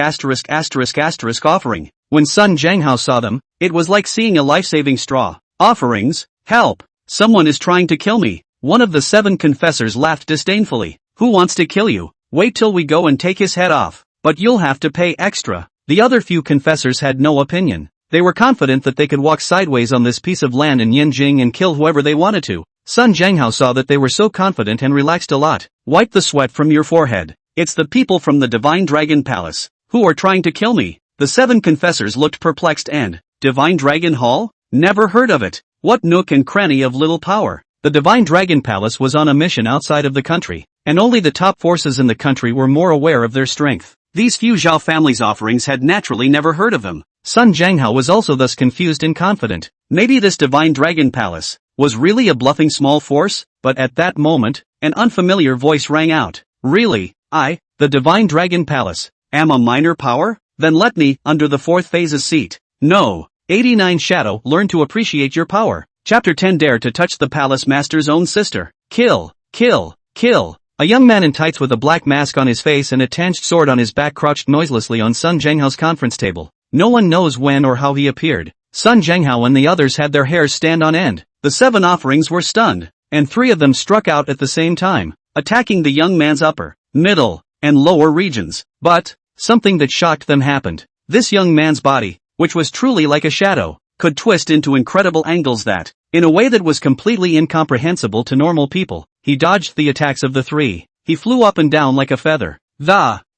offering. When Sun Jianghao saw them, it was like seeing a life-saving straw. Offerings? Help! Someone is trying to kill me. One of the 7 confessors laughed disdainfully. Who wants to kill you? Wait till we go and take his head off. But you'll have to pay extra. The other few confessors had no opinion. They were confident that they could walk sideways on this piece of land in Yanjing and kill whoever they wanted to. Sun Jianghao saw that they were so confident and relaxed a lot. Wipe the sweat from your forehead. It's the people from the Divine Dragon Palace, who are trying to kill me. The 7 confessors looked perplexed and, Divine Dragon Hall? Never heard of it. What nook and cranny of little power. The Divine Dragon Palace was on a mission outside of the country, and only the top forces in the country were more aware of their strength. These few Zhao family's offerings had naturally never heard of them. Sun Jianghao was also thus confused and confident. Maybe this Divine Dragon Palace was really a bluffing small force, but at that moment, an unfamiliar voice rang out. Really? The Divine Dragon Palace, am a minor power? Then let me, under the 4th phase's seat. No. 89 Shadow, learn to appreciate your power. Chapter 10 Dare to touch the palace master's own sister. Kill, kill, kill. A young man in tights with a black mask on his face and a tanged sword on his back crouched noiselessly on Sun Jianghao's conference table. No one knows when or how he appeared. Sun Jianghao and the others had their hairs stand on end. The 7 offerings were stunned, and 3 of them struck out at the same time, attacking the young man's upper, middle, and lower regions. But something that shocked them happened. This young man's body, which was truly like a shadow, could twist into incredible angles that, in a way that was completely incomprehensible to normal people. He dodged the attacks of the 3. He flew up and down like a feather.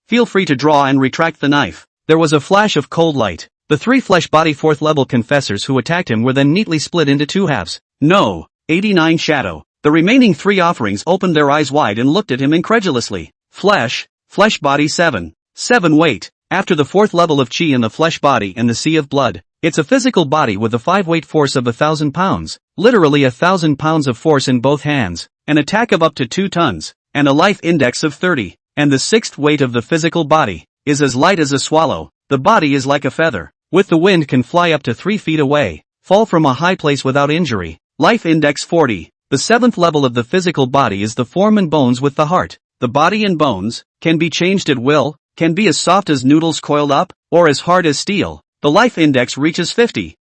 Feel free to draw and retract the knife. There was a flash of cold light. The 3 flesh-body 4th-level confessors who attacked him were then neatly split into 2 halves. No. 89 Shadow. The remaining 3 offerings opened their eyes wide and looked at him incredulously. Flesh body 7. 7 weight. After the 4th level of Qi in the flesh body and the sea of blood, it's a physical body with a 5-weight force of 1,000 pounds. Literally 1,000 pounds of force in both hands. An attack of up to 2 tons. And a life index of 30. And the 6th weight of the physical body is as light as a swallow. The body is like a feather. With the wind can fly up to 3 feet away, fall from a high place without injury. Life index 40. The 7th level of the physical body is the form and bones with the heart. The body and bones can be changed at will, can be as soft as noodles coiled up, or as hard as steel. The life index reaches 50.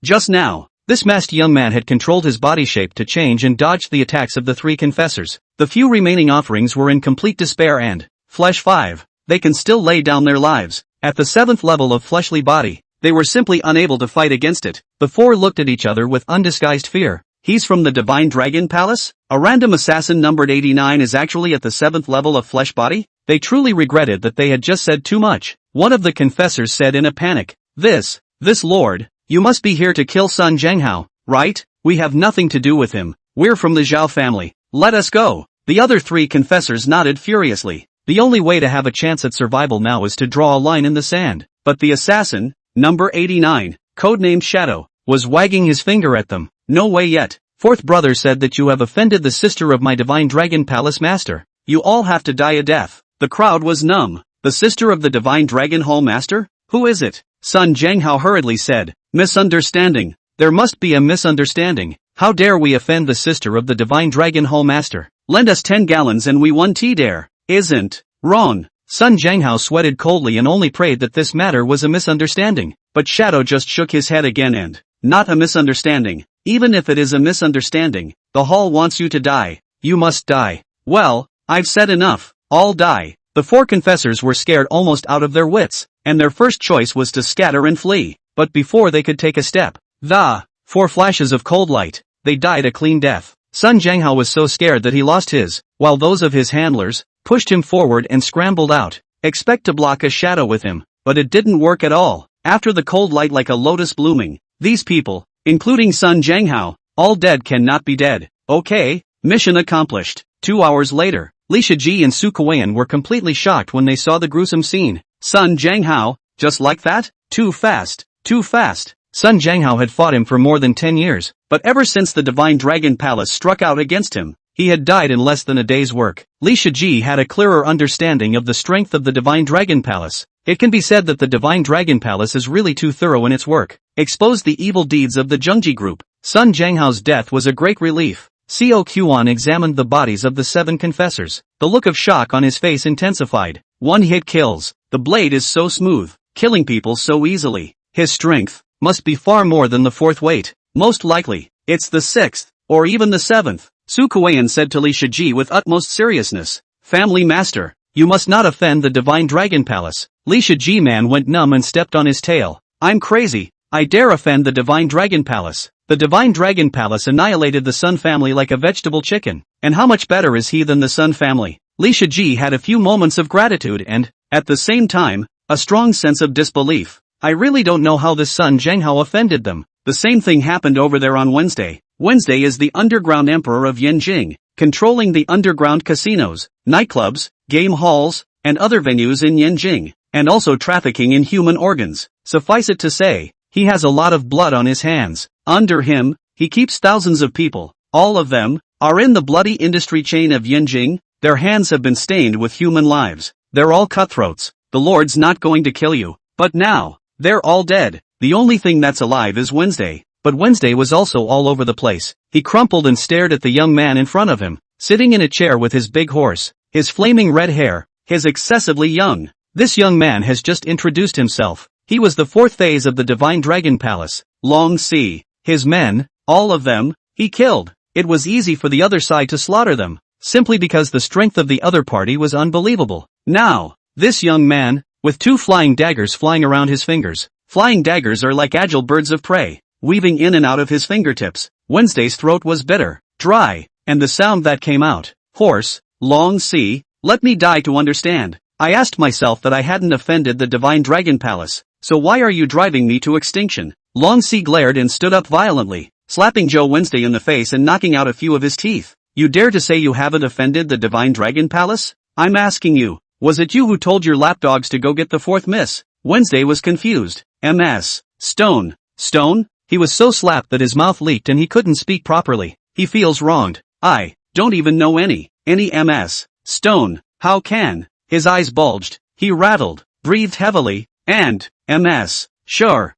Just now, this masked young man had controlled his body shape to change and dodged the attacks of the 3 confessors. The few remaining offerings were in complete despair and, flesh 5. They can still lay down their lives. At the 7th level of fleshly body, they were simply unable to fight against it. The 4 looked at each other with undisguised fear. He's from the Divine Dragon Palace? A random assassin numbered 89 is actually at the 7th level of flesh body? They truly regretted that they had just said too much. One of the confessors said in a panic, This lord, you must be here to kill Sun Jianghao, right? We have nothing to do with him. We're from the Zhao family. Let us go. The other 3 confessors nodded furiously. The only way to have a chance at survival now is to draw a line in the sand. But the assassin, number 89, codenamed Shadow, was wagging his finger at them. No way yet. 4th brother said that you have offended the sister of my Divine Dragon Palace master. You all have to die a death. The crowd was numb. The sister of the Divine Dragon Hall master? Who is it? Sun Jianghao hurriedly said. Misunderstanding. There must be a misunderstanding. How dare we offend the sister of the Divine Dragon Hall master? Lend us 10 gallons and we won tea dare. Isn't wrong. Sun Jianghao sweated coldly and only prayed that this matter was a misunderstanding. But Shadow just shook his head again and, not a misunderstanding. Even if it is a misunderstanding, the hall wants you to die. You must die. Well, I've said enough. All die. The 4 confessors were scared almost out of their wits, and their first choice was to scatter and flee. But before they could take a step, 4 flashes of cold light, they died a clean death. Sun Jianghao was so scared that he lost his, while those of his handlers pushed him forward and scrambled out. expect to block a shadow with him, but it didn't work at all. After the cold light like a lotus blooming, these people, including Sun Jianghao, all dead cannot be dead. Okay, mission accomplished. 2 hours later, Li Shiji and Su Kuian were completely shocked when they saw the gruesome scene. Sun Jianghao, just like that? Too fast, too fast. Sun Jianghao had fought him for more than 10 years, but ever since the Divine Dragon Palace struck out against him, he had died in less than a day's work. Li Shiji had a clearer understanding of the strength of the Divine Dragon Palace. It can be said that the Divine Dragon Palace is really too thorough in its work. Exposed the evil deeds of the Zhengji group. Sun Jianghao's death was a great relief. Co Qian examined the bodies of the 7 confessors. The look of shock on his face intensified. One hit kills. The blade is so smooth, killing people so easily. His strength must be far more than the 4th weight. Most likely, it's the 6th, or even the 7th. Su Kuian said to Li Shiji with utmost seriousness. Family master, you must not offend the Divine Dragon Palace. Li Shiji man went numb and stepped on his tail. I'm crazy. I dare offend the Divine Dragon Palace. The Divine Dragon Palace annihilated the Sun family like a vegetable chicken. And how much better is he than the Sun family? Li Shiji had a few moments of gratitude and, at the same time, a strong sense of disbelief. I really don't know how this Sun Jianghao offended them. The same thing happened over there on Wednesday. Wednesday is the underground emperor of Yanjing, controlling the underground casinos, nightclubs, game halls, and other venues in Yanjing, and also trafficking in human organs. Suffice it to say, he has a lot of blood on his hands. Under him, he keeps thousands of people. All of them are in the bloody industry chain of Yanjing. Their hands have been stained with human lives. They're all cutthroats. The Lord's not going to kill you. But now, they're all dead. The only thing that's alive is Wednesday. But Wednesday was also all over the place. He crumpled and stared at the young man in front of him, sitting in a chair with his big horse, his flaming red hair, his excessively young. This young man has just introduced himself. He was the 4th phase of the Divine Dragon Palace. Long Si. His men, all of them, he killed. It was easy for the other side to slaughter them, simply because the strength of the other party was unbelievable. Now, this young man, with 2 flying daggers flying around his fingers. Flying daggers are like agile birds of prey, weaving in and out of his fingertips. Wednesday's throat was bitter, dry, and the sound that came out, hoarse. Long Si, let me die to understand. I asked myself that I hadn't offended the Divine Dragon Palace, so why are you driving me to extinction? Long Si glared and stood up violently, slapping Joe Wednesday in the face and knocking out a few of his teeth. You dare to say you haven't offended the Divine Dragon Palace? I'm asking you, was it you who told your lapdogs to go get the 4th miss? Wednesday was confused. MS. Stone. Stone? He was so slapped that his mouth leaked and he couldn't speak properly. He feels wronged. I don't even know any MS. Stone. How can? His eyes bulged. He rattled, breathed heavily, and, MS. Sure.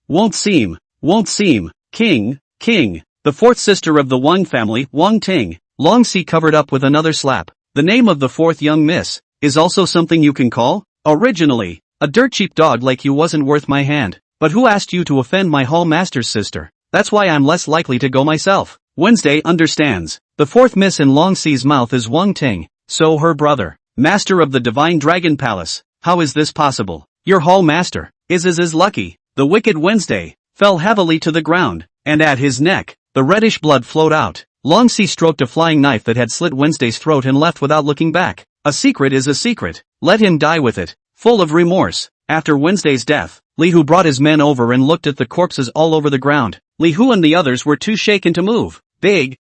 Won't seem. King. The 4th sister of the Wang family, Wang Ting. Long Si covered up with another slap. The name of the 4th young miss is also something you can call? Originally, a dirt cheap dog like you wasn't worth my hand. But who asked you to offend my hall master's sister? That's why I'm less likely to go myself. Wednesday understands. The 4th miss in Long Si's mouth is Wang Ting, so her brother, master of the Divine Dragon Palace. How is this possible? Your hall master is lucky. The wicked Wednesday fell heavily to the ground, and at his neck, the reddish blood flowed out. Long Si stroked a flying knife that had slit Wednesday's throat and left without looking back. A secret is a secret. Let him die with it. Full of remorse. After Wednesday's death, Li Hu brought his men over and looked at the corpses all over the ground. Li Hu and the others were too shaken to move. Big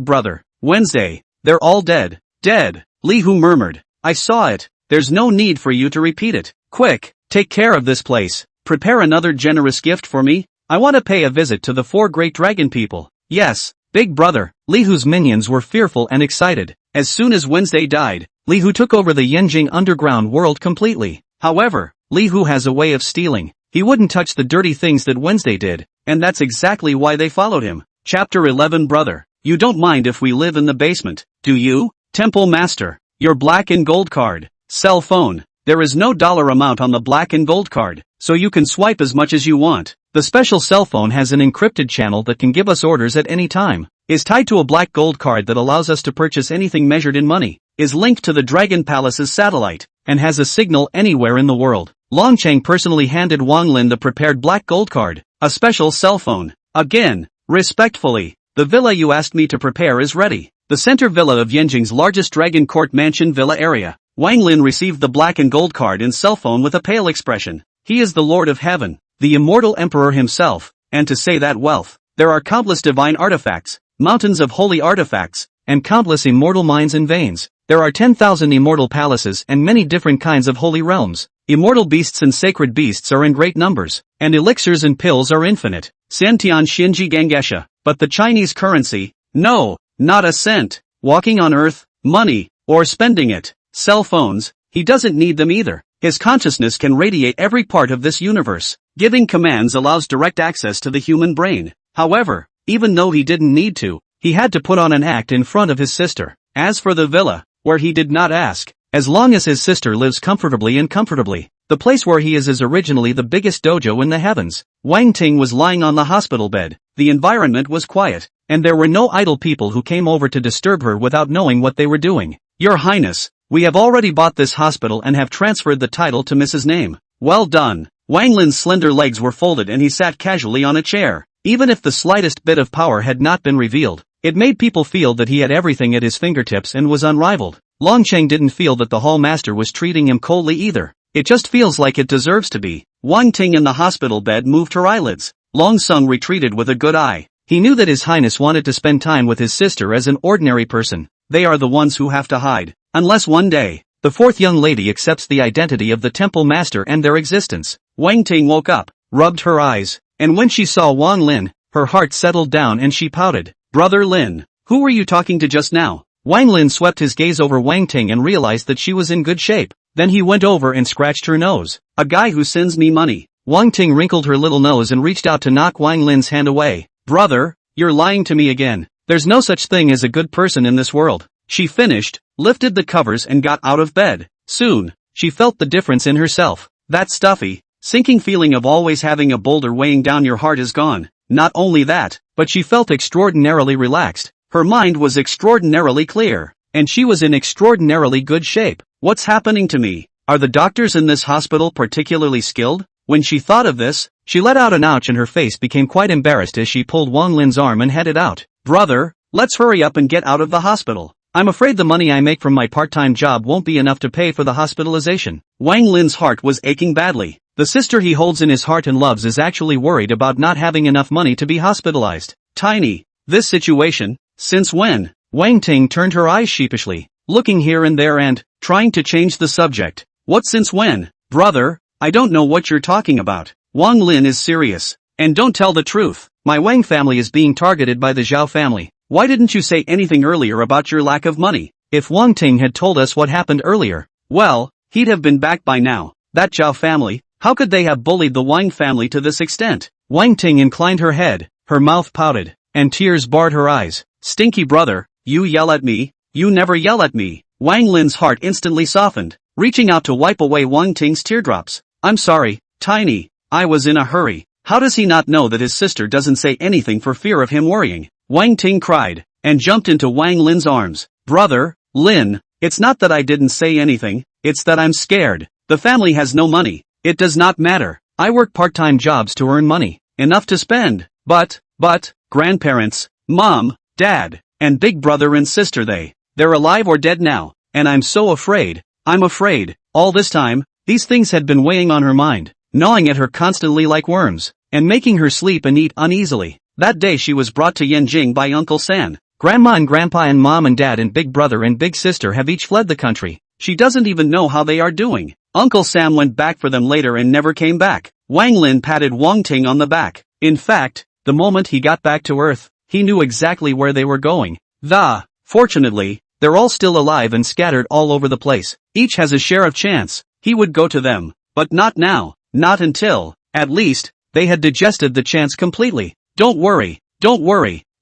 brother. Wednesday. They're all dead. Dead. Li Hu murmured. I saw it. There's no need for you to repeat it. Quick, take care of this place. Prepare another generous gift for me. I want to pay a visit to the 4 great dragon people. Yes, big brother. Li Hu's minions were fearful and excited. As soon as Wednesday died, Li Hu took over the Yanjing underground world completely. However, Li Hu has a way of stealing. He wouldn't touch the dirty things that Wednesday did, and that's exactly why they followed him. Chapter 11 Brother, you don't mind if we live in the basement, do you? Temple Master, your black and gold card. Cell phone, there is no dollar amount on the black and gold card, so you can swipe as much as you want. The special cell phone has an encrypted channel that can give us orders at any time, is tied to a black gold card that allows us to purchase anything measured in money, is linked to the Dragon Palace's satellite, and has a signal anywhere in the world. Longcheng personally handed Wang Lin the prepared black gold card, a special cell phone. Again, respectfully, the villa you asked me to prepare is ready. The center villa of Yanjing's largest Dragon Court mansion villa area. Wang Lin received the black and gold card in cell phone with a pale expression. He is the Lord of Heaven, the immortal Emperor himself, and to say that wealth. There are countless divine artifacts, mountains of holy artifacts, and countless immortal mines and veins. There are 10,000 immortal palaces and many different kinds of holy realms. Immortal beasts and sacred beasts are in great numbers, and elixirs and pills are infinite. Xiantian Xinji Gangesha. But the Chinese currency? No, not a cent. Walking on earth, money, or spending it. Cell phones, he doesn't need them either. His consciousness can radiate every part of this universe. Giving commands allows direct access to the human brain. However, even though he didn't need to, he had to put on an act in front of his sister. As for the villa, where he did not ask, as long as his sister lives comfortably, the place where he is originally the biggest dojo in the heavens. Wang Ting was lying on the hospital bed. The environment was quiet, and there were no idle people who came over to disturb her without knowing what they were doing. Your Highness, we have already bought this hospital and have transferred the title to Mrs. Name. Well done. Wang Lin's slender legs were folded and he sat casually on a chair. Even if the slightest bit of power had not been revealed, it made people feel that he had everything at his fingertips and was unrivaled. Longcheng didn't feel that the hall master was treating him coldly either. It just feels like it deserves to be. Wang Ting in the hospital bed moved her eyelids. Long Sung retreated with a good eye. He knew that His Highness wanted to spend time with his sister as an ordinary person. They are the ones who have to hide. Unless one day, the fourth young lady accepts the identity of the temple master and their existence. Wang Ting woke up, rubbed her eyes, and when she saw Wang Lin, her heart settled down and she pouted. Brother Lin, who were you talking to just now? Wang Lin swept his gaze over Wang Ting and realized that she was in good shape. Then he went over and scratched her nose. A guy who sends me money. Wang Ting wrinkled her little nose and reached out to knock Wang Lin's hand away. Brother, you're lying to me again. There's no such thing as a good person in this world. She finished, lifted the covers and got out of bed. Soon, she felt the difference in herself. That stuffy, sinking feeling of always having a boulder weighing down your heart is gone. Not only that, but she felt extraordinarily relaxed. Her mind was extraordinarily clear, and she was in extraordinarily good shape. What's happening to me? Are the doctors in this hospital particularly skilled? When she thought of this, she let out an ouch and her face became quite embarrassed as she pulled Wang Lin's arm and headed out. Brother, let's hurry up and get out of the hospital. I'm afraid the money I make from my part-time job won't be enough to pay for the hospitalization. Wang Lin's heart was aching badly. The sister he holds in his heart and loves is actually worried about not having enough money to be hospitalized. Tiny. This situation, since when? Wang Ting turned her eyes sheepishly, looking here and there and trying to change the subject. What since when? Brother, I don't know what you're talking about. Wang Lin is serious. And don't tell the truth. My Wang family is being targeted by the Zhao family. Why didn't you say anything earlier about your lack of money? If Wang Ting had told us what happened earlier, well, he'd have been back by now. That Zhao family, how could they have bullied the Wang family to this extent? Wang Ting inclined her head, her mouth pouted, and tears barred her eyes. Stinky brother, you yell at me? You never yell at me. Wang Lin's heart instantly softened, reaching out to wipe away Wang Ting's teardrops. I'm sorry, Tiny, I was in a hurry. How does he not know that his sister doesn't say anything for fear of him worrying? Wang Ting cried, and jumped into Wang Lin's arms. Brother, Lin, it's not that I didn't say anything, it's that I'm scared. The family has no money. It does not matter. I work part-time jobs to earn money, enough to spend. But, grandparents, mom, dad, and big brother and sister they're alive or dead now, and I'm so afraid. I'm afraid. All this time, these things had been weighing on her mind, gnawing at her constantly like worms, and making her sleep and eat uneasily. That day she was brought to Yanjing by Uncle San. Grandma and grandpa and mom and dad and big brother and big sister have each fled the country. She doesn't even know how they are doing. Uncle Sam went back for them later and never came back. Wang Lin patted Wang Ting on the back. In fact, the moment he got back to Earth, he knew exactly where they were going. Fortunately, they're all still alive and scattered all over the place. Each has a share of chance. He would go to them. But not now. Not until, at least, they had digested the chance completely. Don't worry,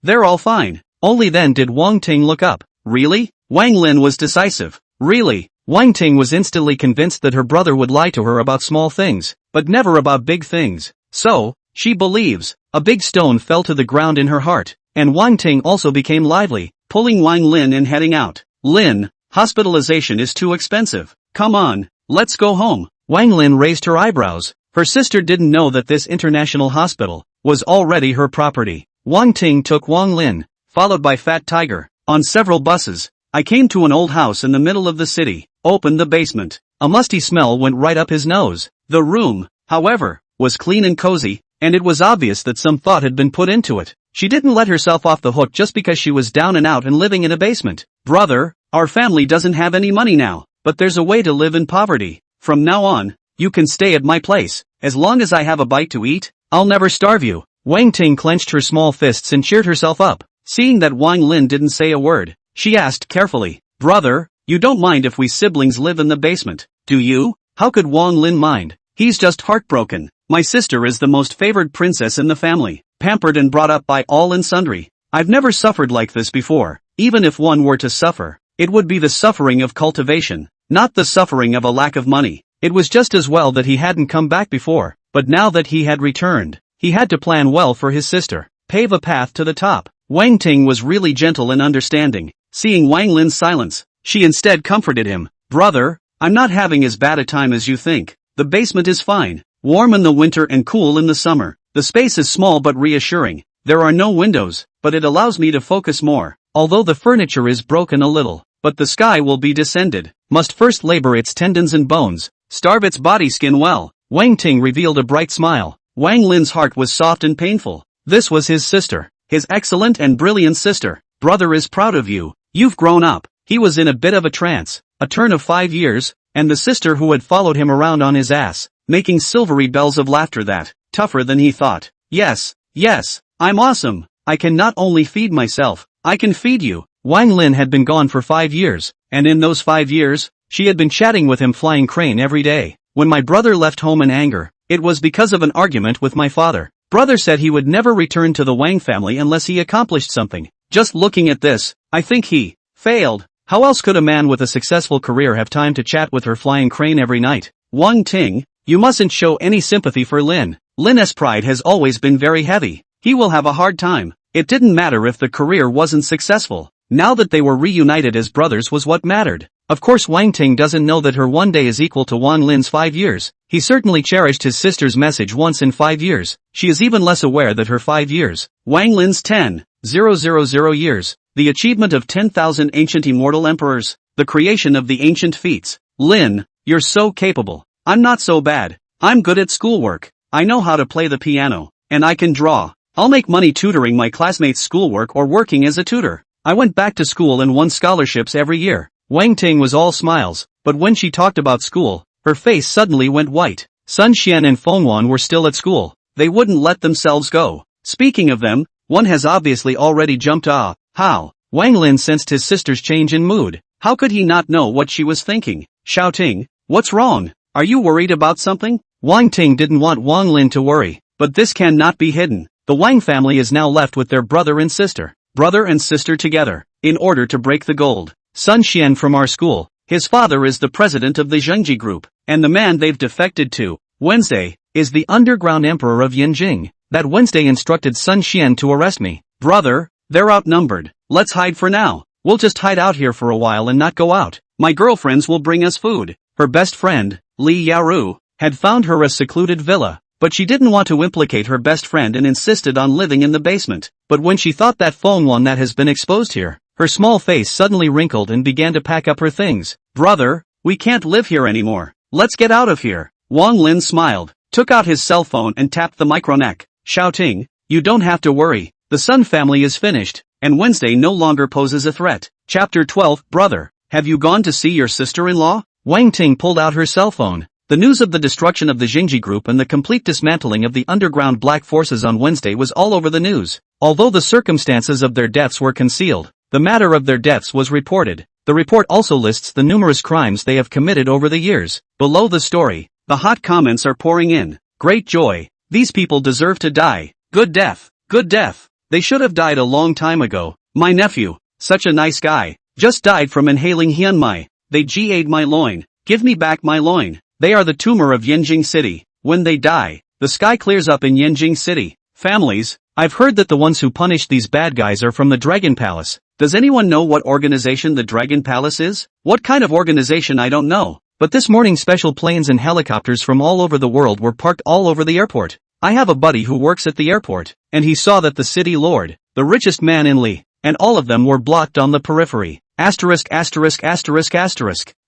they're all fine. Only then did Wang Ting look up. Really? Wang Lin was decisive. Really? Wang Ting was instantly convinced that her brother would lie to her about small things, but never about big things. So, she believes. A big stone fell to the ground in her heart, and Wang Ting also became lively, pulling Wang Lin and heading out. Lin, hospitalization is too expensive. Come on, let's go home. Wang Lin raised her eyebrows. Her sister didn't know that this international hospital was already her property. Wang Ting took Wang Lin, followed by Fat Tiger, on several buses. I came to an old house in the middle of the city. opened the basement. A musty smell went right up his nose. The room, however, was clean and cozy, and it was obvious that some thought had been put into it. She didn't let herself off the hook just because she was down and out and living in a basement. Brother, our family doesn't have any money now, but there's a way to live in poverty. From now on, you can stay at my place. As long as I have a bite to eat, I'll never starve you. Wang Ting clenched her small fists and cheered herself up. Seeing that Wang Lin didn't say a word, she asked carefully, Brother, you don't mind if we siblings live in the basement, do you? How could Wang Lin mind? He's just heartbroken. My sister is the most favored princess in the family, pampered and brought up by all and sundry. I've never suffered like this before. Even if one were to suffer, it would be the suffering of cultivation, not the suffering of a lack of money. It was just as well that he hadn't come back before, but now that he had returned, he had to plan well for his sister, pave a path to the top. Wang Ting was really gentle and understanding. Seeing Wang Lin's silence, she instead comforted him. Brother, I'm not having as bad a time as you think. The basement is fine, warm in the winter and cool in the summer. The space is small but reassuring. There are no windows, but it allows me to focus more. Although the furniture is broken a little, but the sky will be descended. Must first labor its tendons and bones, starve its body skin well. Wang Ting revealed a bright smile. Wang Lin's heart was soft and painful. This was his sister, his excellent and brilliant sister. Brother is proud of you. You've grown up. He was in a bit of a trance, a turn of 5 years, and the sister who had followed him around on his ass, making silvery bells of laughter that, tougher than he thought. Yes, I'm awesome. I can not only feed myself, I can feed you. Wang Lin had been gone for 5 years, and in those 5 years, she had been chatting with him flying crane every day. When my brother left home in anger, it was because of an argument with my father. Brother said he would never return to the Wang family unless he accomplished something. Just looking at this, I think he failed. How else could a man with a successful career have time to chat with her flying crane every night? Wang Ting, you mustn't show any sympathy for Lin. Lin's pride has always been very heavy. He will have a hard time. It didn't matter if the career wasn't successful. Now that they were reunited as brothers was what mattered. Of course Wang Ting doesn't know that her one day is equal to Wang Lin's 5 years. He certainly cherished his sister's message once in 5 years. She is even less aware that her 5 years, Wang Lin's 10,000 years, the achievement of 10,000 ancient immortal emperors, the creation of the ancient feats. Lin, you're so capable. I'm not so bad. I'm good at schoolwork. I know how to play the piano, and I can draw. I'll make money tutoring my classmates' schoolwork or working as a tutor. I went back to school and won scholarships every year. Wang Ting was all smiles, but when she talked about school, her face suddenly went white. Sun Xian and Fengwan were still at school. They wouldn't let themselves go. Speaking of them, one has obviously already jumped. How? Wang Lin sensed his sister's change in mood. How could he not know what she was thinking? Shouting, what's wrong? Are you worried about something? Wang Ting didn't want Wang Lin to worry, but this cannot be hidden. The Wang family is now left with their brother and sister together, in order to break the gold. Sun Xian from our school, his father is the president of the Zhengji group, and the man they've defected to, Wednesday, is the underground emperor of Yanjing. That Wednesday instructed Sun Xian to arrest me. Brother, they're outnumbered. Let's hide for now. We'll just hide out here for a while and not go out. My girlfriends will bring us food. Her best friend, Li Yaru, had found her a secluded villa, but she didn't want to implicate her best friend and insisted on living in the basement. But when she thought that Fengwan that has been exposed here, her small face suddenly wrinkled and began to pack up her things. Brother, we can't live here anymore. Let's get out of here. Wang Lin smiled, took out his cell phone and tapped the microneck, shouting, you don't have to worry. The Sun family is finished, and Wednesday no longer poses a threat. Chapter 12. Brother, have you gone to see your sister-in-law? Wang Ting pulled out her cell phone. The news of the destruction of the Jingji group and the complete dismantling of the underground black forces on Wednesday was all over the news. Although the circumstances of their deaths were concealed, the matter of their deaths was reported. The report also lists the numerous crimes they have committed over the years. Below the story, the hot comments are pouring in. Great joy. These people deserve to die. Good death. Good death. They should have died a long time ago. My nephew, such a nice guy, just died from inhaling hyunmai. They GA'd my loin. Give me back my loin. They are the tumor of Yanjing City. When they die, the sky clears up in Yanjing City. Families, I've heard that the ones who punished these bad guys are from the Dragon Palace. Does anyone know what organization the Dragon Palace is? What kind of organization I don't know. But this morning special planes and helicopters from all over the world were parked all over the airport. I have a buddy who works at the airport, and he saw that the city lord, the richest man in Li, and all of them were blocked on the periphery. Asterisk.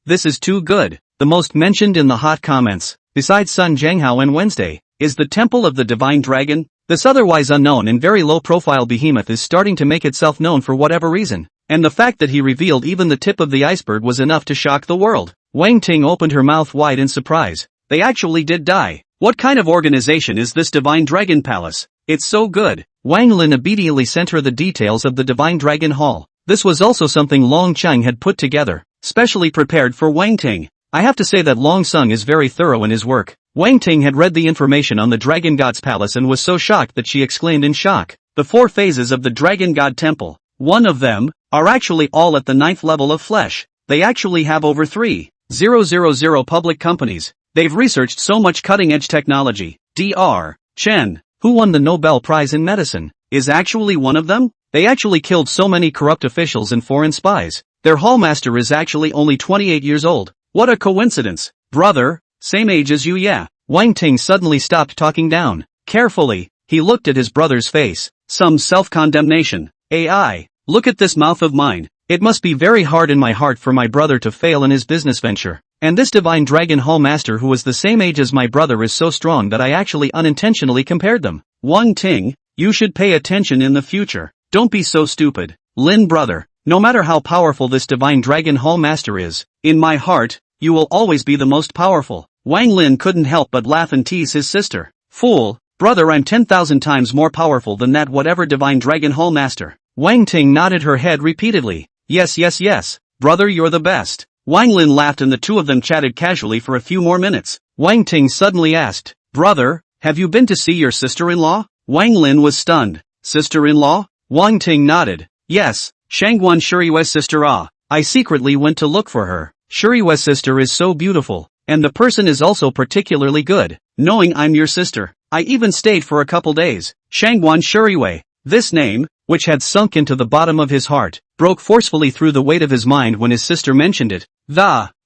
this is too good. The most mentioned in the hot comments, besides Sun Jianghao and Wednesday, is the Temple of the Divine Dragon. This otherwise unknown and very low-profile behemoth is starting to make itself known for whatever reason, and the fact that he revealed even the tip of the iceberg was enough to shock the world. Wang Ting opened her mouth wide in surprise. They actually did die. What kind of organization is this Divine Dragon Palace? It's so good. Wang Lin immediately sent her the details of the Divine Dragon Hall. This was also something Long Cheng had put together, specially prepared for Wang Ting. I have to say that Long Sung is very thorough in his work. Wang Ting had read the information on the Dragon God's palace and was so shocked that she exclaimed in shock. The 4 phases of the Dragon God Temple, one of them, are actually all at the 9th level of flesh. They actually have over 3,000 public companies. They've researched so much cutting-edge technology. Dr. Chen, who won the Nobel Prize in Medicine, is actually one of them? They actually killed so many corrupt officials and foreign spies. Their hallmaster is actually only 28 years old. What a coincidence. Brother, same age as you, yeah. Wang Ting suddenly stopped talking down. Carefully, he looked at his brother's face. Some self-condemnation. AI, look at this mouth of mine. It must be very hard in my heart for my brother to fail in his business venture. And this Divine Dragon Hall Master who was the same age as my brother is so strong that I actually unintentionally compared them. Wang Ting, you should pay attention in the future. Don't be so stupid. Lin brother, no matter how powerful this Divine Dragon Hall Master is, in my heart, you will always be the most powerful. Wang Lin couldn't help but laugh and tease his sister. Fool, brother, I'm 10,000 times more powerful than that whatever Divine Dragon Hall Master. Wang Ting nodded her head repeatedly. Yes, brother, you're the best. Wang Lin laughed and the two of them chatted casually for a few more minutes. Wang Ting suddenly asked, brother, have you been to see your sister-in-law? Wang Lin was stunned. Sister-in-law? Wang Ting nodded. Yes, Shanguan Shuriwe's sister. I secretly went to look for her. Shuriwe's sister is so beautiful, and the person is also particularly good. Knowing I'm your sister, I even stayed for a couple days. Shanguan Shuriwe. This name, which had sunk into the bottom of his heart, broke forcefully through the weight of his mind when his sister mentioned it.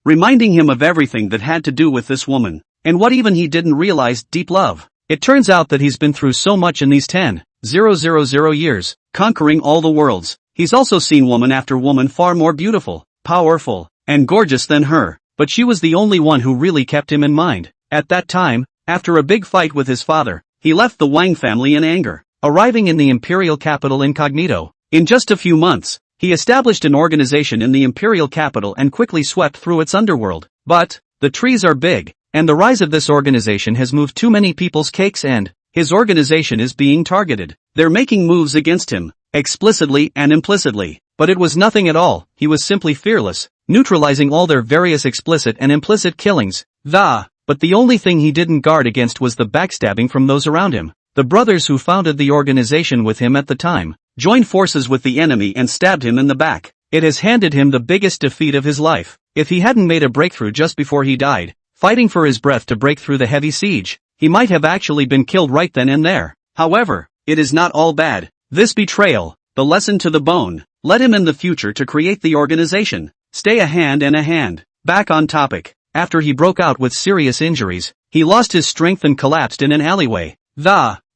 Reminding him of everything that had to do with this woman, and what even he didn't realize, deep love. It turns out that he's been through so much in these 10,000 years, conquering all the worlds. He's also seen woman after woman far more beautiful, powerful, and gorgeous than her, but she was the only one who really kept him in mind. At that time, after a big fight with his father, he left the Wang family in anger, arriving in the imperial capital incognito. In just a few months, he established an organization in the imperial capital and quickly swept through its underworld. But, the trees are big, and the rise of this organization has moved too many people's cakes and his organization is being targeted. They're making moves against him, explicitly and implicitly. But it was nothing at all, he was simply fearless, neutralizing all their various explicit and implicit killings. But the only thing he didn't guard against was the backstabbing from those around him. The brothers who founded the organization with him at the time joined forces with the enemy and stabbed him in the back. It has handed him the biggest defeat of his life. If he hadn't made a breakthrough just before he died, fighting for his breath to break through the heavy siege, he might have actually been killed right then and there. However, it is not all bad. This betrayal, the lesson to the bone, led him in the future to create the organization. Stay a hand and a hand. Back on topic. After he broke out with serious injuries, he lost his strength and collapsed in an alleyway.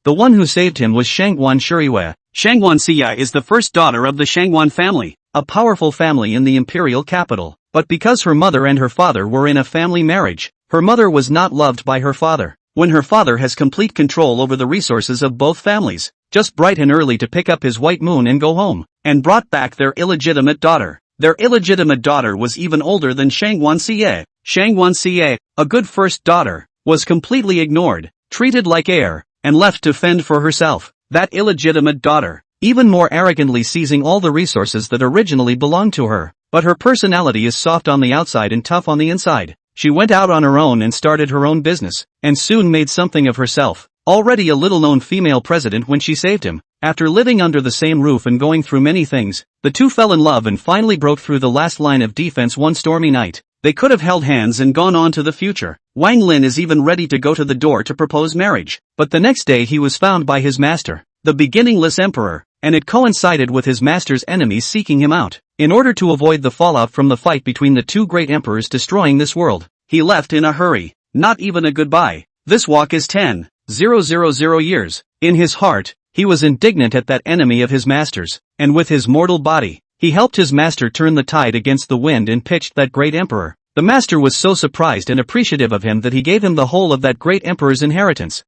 The one who saved him was Shanguan Shuriwe. Shanguan Xia is the first daughter of the Shanguan family, a powerful family in the imperial capital. But because her mother and her father were in a family marriage, her mother was not loved by her father. When her father has complete control over the resources of both families, just bright and early to pick up his white moon and go home, and brought back their illegitimate daughter. Their illegitimate daughter was even older than Shanguan Xie. Shanguan Xie, a good first daughter, was completely ignored, treated like heir, and left to fend for herself. That illegitimate daughter, even more arrogantly seizing all the resources that originally belonged to her. But her personality is soft on the outside and tough on the inside. She went out on her own and started her own business, and soon made something of herself. Already a little-known female president when she saved him. After living under the same roof and going through many things, the two fell in love and finally broke through the last line of defense one stormy night. They could have held hands and gone on to the future. Wang Lin is even ready to go to the door to propose marriage. But the next day he was found by his master, the beginningless emperor, and it coincided with his master's enemies seeking him out. In order to avoid the fallout from the fight between the two great emperors destroying this world, he left in a hurry. Not even a goodbye. This walk is 10,000 years. In his heart, he was indignant at that enemy of his master's, and with his mortal body, he helped his master turn the tide against the wind and pitched that great emperor. The master was so surprised and appreciative of him that he gave him the whole of that great emperor's inheritance.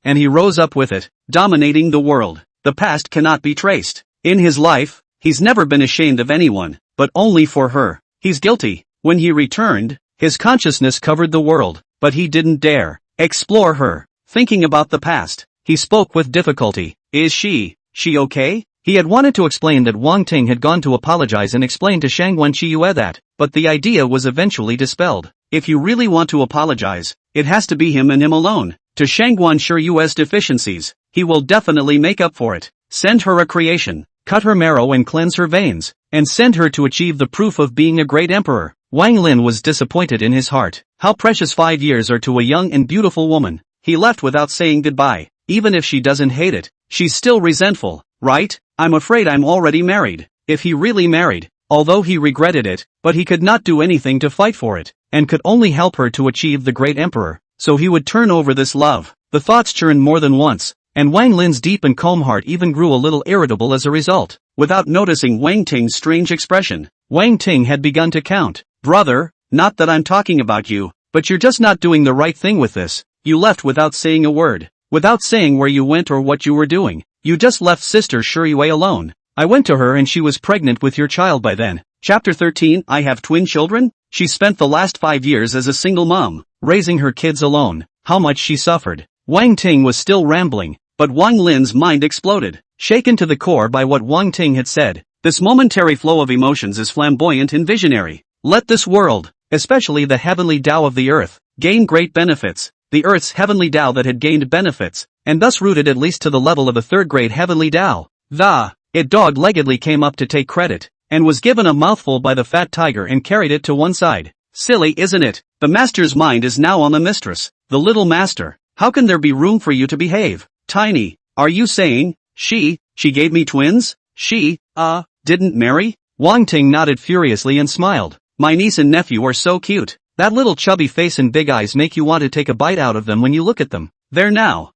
And he rose up with it, dominating the world. The past cannot be traced. In his life, he's never been ashamed of anyone, but only for her. He's guilty. When he returned, his consciousness covered the world, but he didn't dare explore her. Thinking about the past, he spoke with difficulty. Is she okay? He had wanted to explain that Wang Ting had gone to apologize and explain to Shanguan Chiyue that, but the idea was eventually dispelled. If you really want to apologize, it has to be him and him alone. To Shanguan Chiyue's deficiencies, he will definitely make up for it. Send her a creation, cut her marrow and cleanse her veins, and send her to achieve the proof of being a great emperor. Wang Lin was disappointed in his heart. How precious 5 years are to a young and beautiful woman. He left without saying goodbye. Even if she doesn't hate it, she's still resentful, right? I'm afraid I'm already married. If he really married, although he regretted it, but he could not do anything to fight for it, and could only help her to achieve the great emperor, so he would turn over this love. The thoughts churned more than once, and Wang Lin's deep and calm heart even grew a little irritable as a result. Without noticing Wang Ting's strange expression, Wang Ting had begun to count. Brother, not that I'm talking about you, but you're just not doing the right thing with this. You left without saying a word, without saying where you went or what you were doing. You just left Sister Shirue alone. I went to her and she was pregnant with your child by then. Chapter 13. I have twin children? She spent the last 5 years as a single mom, raising her kids alone. How much she suffered. Wang Ting was still rambling, but Wang Lin's mind exploded, shaken to the core by what Wang Ting had said. This momentary flow of emotions is flamboyant and visionary. Let this world, especially the heavenly Tao of the earth, gain great benefits. The earth's heavenly Tao that had gained benefits, and thus rooted at least to the level of a third-grade heavenly Tao. It dog-leggedly came up to take credit, and was given a mouthful by the fat tiger and carried it to one side. Silly, isn't it? The master's mind is now on the mistress. The little master. How can there be room for you to behave? Tiny, are you saying, she gave me twins? Didn't marry? Wang Ting nodded furiously and smiled. My niece and nephew are so cute. That little chubby face and big eyes make you want to take a bite out of them when you look at them. They're now,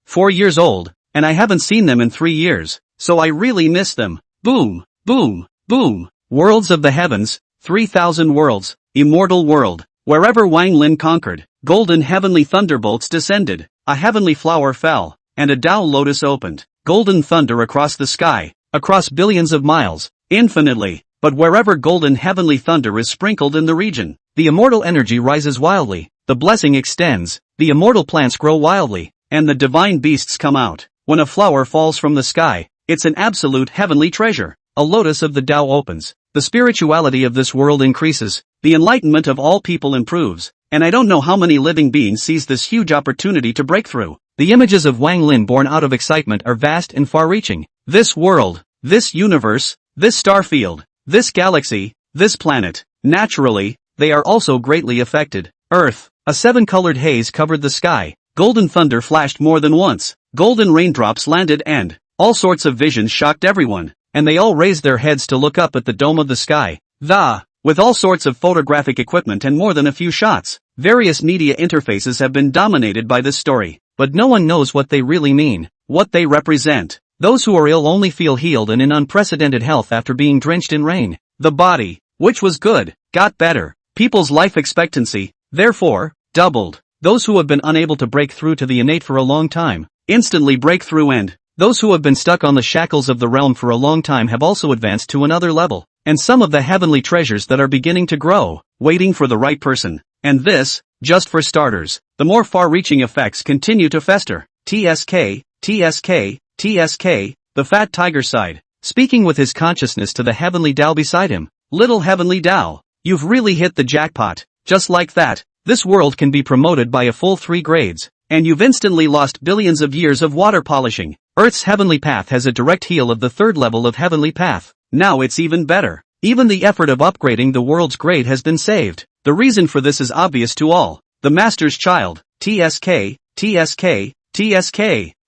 4 years old, and I haven't seen them in 3 years, so I really miss them. Boom, boom, boom. Worlds of the heavens, 3,000 worlds, immortal world. Wherever Wang Lin conquered, golden heavenly thunderbolts descended, a heavenly flower fell, and a Tao lotus opened. Golden thunder across the sky, across billions of miles, infinitely. But wherever golden heavenly thunder is sprinkled in the region, the immortal energy rises wildly, the blessing extends, the immortal plants grow wildly, and the divine beasts come out. When a flower falls from the sky, it's an absolute heavenly treasure. A lotus of the Tao opens, the spirituality of this world increases, the enlightenment of all people improves, and I don't know how many living beings seize this huge opportunity to break through. The images of Wang Lin born out of excitement are vast and far-reaching. This world, this universe, this star field, this galaxy, this planet, naturally, they are also greatly affected. Earth, a 7-colored haze covered the sky, golden thunder flashed more than once, golden raindrops landed and, all sorts of visions shocked everyone, and they all raised their heads to look up at the dome of the sky. With all sorts of photographic equipment and more than a few shots, various media interfaces have been dominated by this story, but no one knows what they really mean, what they represent. Those who are ill only feel healed and in unprecedented health after being drenched in rain. The body, which was good, got better. People's life expectancy, therefore, doubled. Those who have been unable to break through to the innate for a long time, instantly break through, and those who have been stuck on the shackles of the realm for a long time have also advanced to another level. And some of the heavenly treasures that are beginning to grow, waiting for the right person. And this, just for starters. The more far-reaching effects continue to fester. TSK, the fat tiger sighed, speaking with his consciousness to the heavenly Tao beside him. Little heavenly Tao, you've really hit the jackpot. Just like that, this world can be promoted by a full 3 grades, and you've instantly lost billions of years of water polishing. Earth's heavenly path has a direct heel of the 3rd level of heavenly path. Now it's even better. Even the effort of upgrading the world's grade has been saved. The reason for this is obvious to all. The master's child, TSK.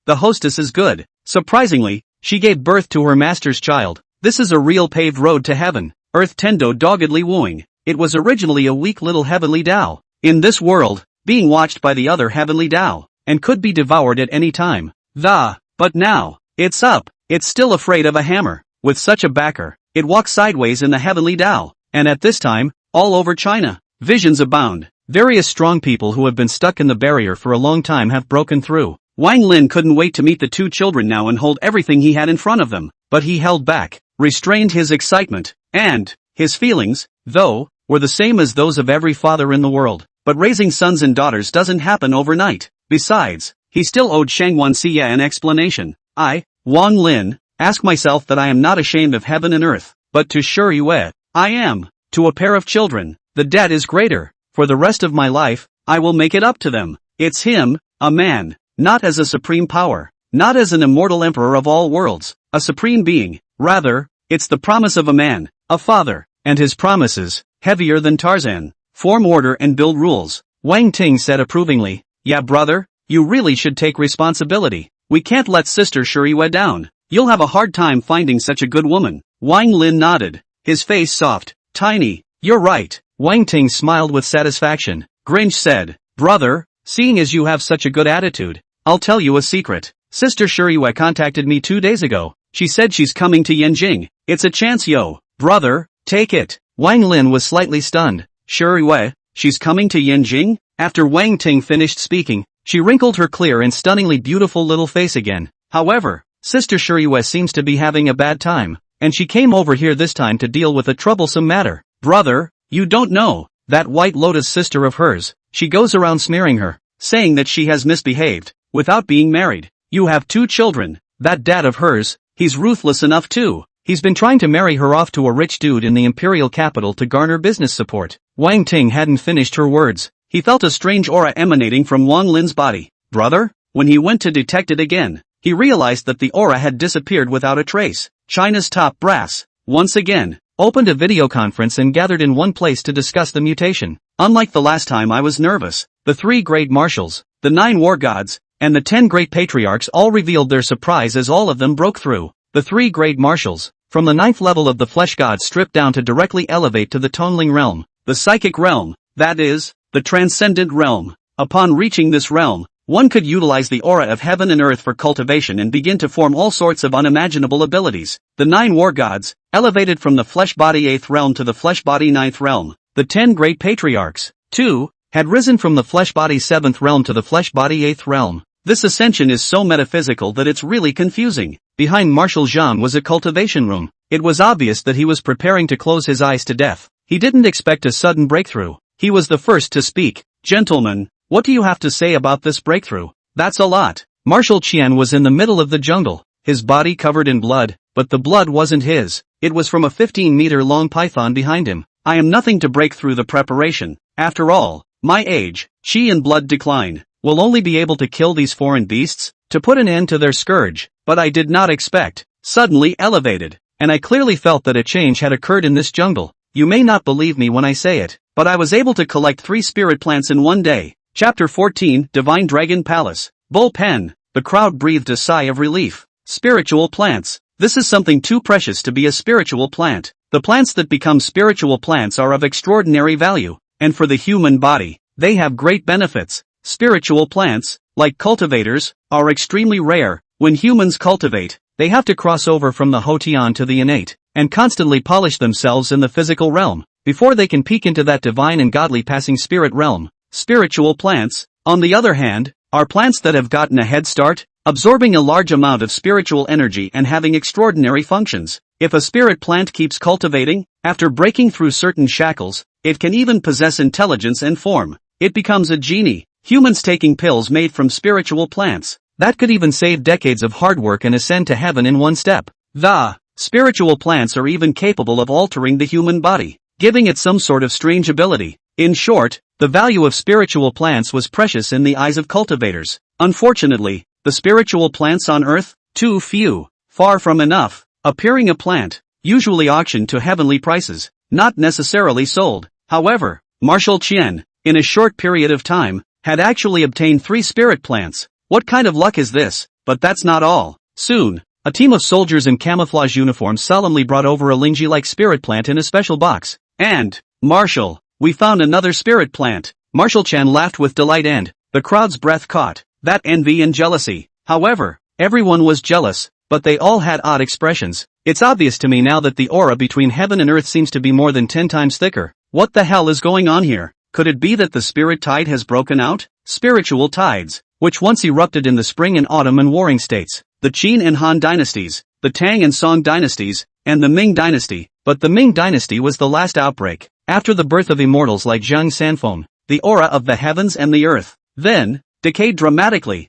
The hostess is good. Surprisingly, she gave birth to her master's child. This is a real paved road to heaven. Earth Tendo doggedly wooing. It was originally a weak little heavenly Tao. In this world, being watched by the other heavenly Tao, and could be devoured at any time. But now, it's up. It's still afraid of a hammer. With such a backer, it walks sideways in the heavenly Tao. And at this time, all over China. Visions abound. Various strong people who have been stuck in the barrier for a long time have broken through. Wang Lin couldn't wait to meet the two children now and hold everything he had in front of them, but he held back, restrained his excitement, and his feelings, though, were the same as those of every father in the world. But raising sons and daughters doesn't happen overnight. Besides, he still owed Shanguan an explanation. I, Wang Lin, ask myself that I am not ashamed of heaven and earth, but to Shiyue, I am. To a pair of children, the debt is greater. For the rest of my life, I will make it up to them. It's him, a man, not as a supreme power, not as an immortal emperor of all worlds, a supreme being. Rather, it's the promise of a man, a father, and his promises, heavier than Tarzan. Form order and build rules. Wang Ting said approvingly. Yeah, brother, you really should take responsibility. We can't let Sister Shiyue down. You'll have a hard time finding such a good woman. Wang Lin nodded, his face soft, tiny. You're right. Wang Ting smiled with satisfaction. Grinch said, brother, seeing as you have such a good attitude, I'll tell you a secret. Sister Shiyue contacted me 2 days ago. She said she's coming to Yanjing. It's a chance, yo. Brother, take it. Wang Lin was slightly stunned. Shiyue, she's coming to Yanjing? After Wang Ting finished speaking, she wrinkled her clear and stunningly beautiful little face again. However, Sister Shiyue seems to be having a bad time, and she came over here this time to deal with a troublesome matter. Brother, you don't know, that White Lotus sister of hers, she goes around smearing her, saying that she has misbehaved, without being married. You have 2 children, that dad of hers, he's ruthless enough too. He's been trying to marry her off to a rich dude in the imperial capital to garner business support. Wang Ting hadn't finished her words. He felt a strange aura emanating from Wang Lin's body. Brother? When he went to detect it again, he realized that the aura had disappeared without a trace. China's top brass, once again, opened a video conference and gathered in one place to discuss the mutation. Unlike the last time I was nervous, the 3 great marshals, the 9 war gods, and the 10 great patriarchs all revealed their surprise as all of them broke through. The 3 great marshals, from the 9th level of the flesh god stripped down to directly elevate to the Tonling realm, the psychic realm, that is, the transcendent realm. Upon reaching this realm, one could utilize the aura of heaven and earth for cultivation and begin to form all sorts of unimaginable abilities. The 9 war gods, elevated from the flesh body 8th realm to the flesh body 9th realm. The 10 great patriarchs, too, had risen from the flesh body 7th realm to the flesh body 8th realm. This ascension is so metaphysical that it's really confusing. Behind Marshal Zhang was a cultivation room. It was obvious that he was preparing to close his eyes to death. He didn't expect a sudden breakthrough. He was the first to speak. Gentlemen, what do you have to say about this breakthrough? That's a lot. Marshal Qian was in the middle of the jungle, his body covered in blood, but the blood wasn't his. It was from a 15-meter-long python behind him. I am nothing to break through the preparation. After all, my age, qi and blood decline, will only be able to kill these foreign beasts, to put an end to their scourge, but I did not expect, suddenly elevated, and I clearly felt that a change had occurred in this jungle. You may not believe me when I say it, but I was able to collect 3 spirit plants in one day. Chapter 14, Divine Dragon Palace. Bullpen. The crowd breathed a sigh of relief. Spiritual plants. This is something too precious to be a spiritual plant. The plants that become spiritual plants are of extraordinary value, and for the human body, they have great benefits. Spiritual plants, like cultivators, are extremely rare. When humans cultivate, they have to cross over from the Hotian to the innate, and constantly polish themselves in the physical realm, before they can peek into that divine and godly passing spirit realm. Spiritual plants, on the other hand, are plants that have gotten a head start, absorbing a large amount of spiritual energy and having extraordinary functions. If a spirit plant keeps cultivating, after breaking through certain shackles, it can even possess intelligence and form. It becomes a genie. Humans taking pills made from spiritual plants, that could even save decades of hard work and ascend to heaven in one step. The spiritual plants are even capable of altering the human body, giving it some sort of strange ability. In short, the value of spiritual plants was precious in the eyes of cultivators. Unfortunately, the spiritual plants on Earth, too few, far from enough, appearing a plant, usually auctioned to heavenly prices, not necessarily sold. However, Marshal Qian, in a short period of time, had actually obtained 3 spirit plants. What kind of luck is this? But that's not all. Soon, a team of soldiers in camouflage uniforms solemnly brought over a Lingji-like spirit plant in a special box. And, Marshal, we found another spirit plant. Marshal Qian laughed with delight and, the crowd's breath caught, that envy and jealousy. However, everyone was jealous, but they all had odd expressions. It's obvious to me now that the aura between heaven and earth seems to be more than 10 times thicker. What the hell is going on here? Could it be that the spirit tide has broken out? Spiritual tides, which once erupted in the spring and autumn and warring states, the Qin and Han dynasties, the Tang and Song dynasties, and the Ming dynasty. But the Ming dynasty was the last outbreak. After the birth of immortals like Zhang Sanfeng, the aura of the heavens and the earth, then, decayed dramatically.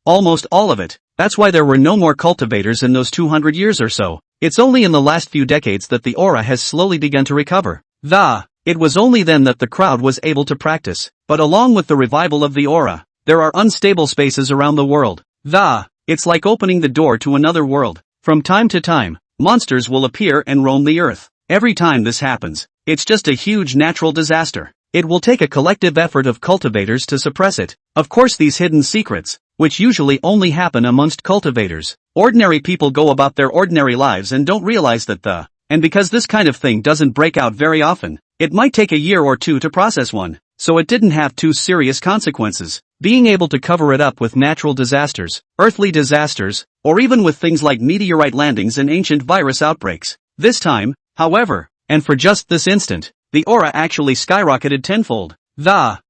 Almost all of it. That's why there were no more cultivators in those 200 years or so. It's only in the last few decades that the aura has slowly begun to recover. It was only then that the crowd was able to practice. But along with the revival of the aura, there are unstable spaces around the world. It's like opening the door to another world. From time to time, monsters will appear and roam the earth. Every time this happens, it's just a huge natural disaster. It will take a collective effort of cultivators to suppress it. Of course, these hidden secrets, which usually only happen amongst cultivators. Ordinary people go about their ordinary lives and don't realize that and because this kind of thing doesn't break out very often, it might take a year or two to process one, so it didn't have too serious consequences. Being able to cover it up with natural disasters, earthly disasters, or even with things like meteorite landings and ancient virus outbreaks. This time, however, and for just this instant, the aura actually skyrocketed tenfold.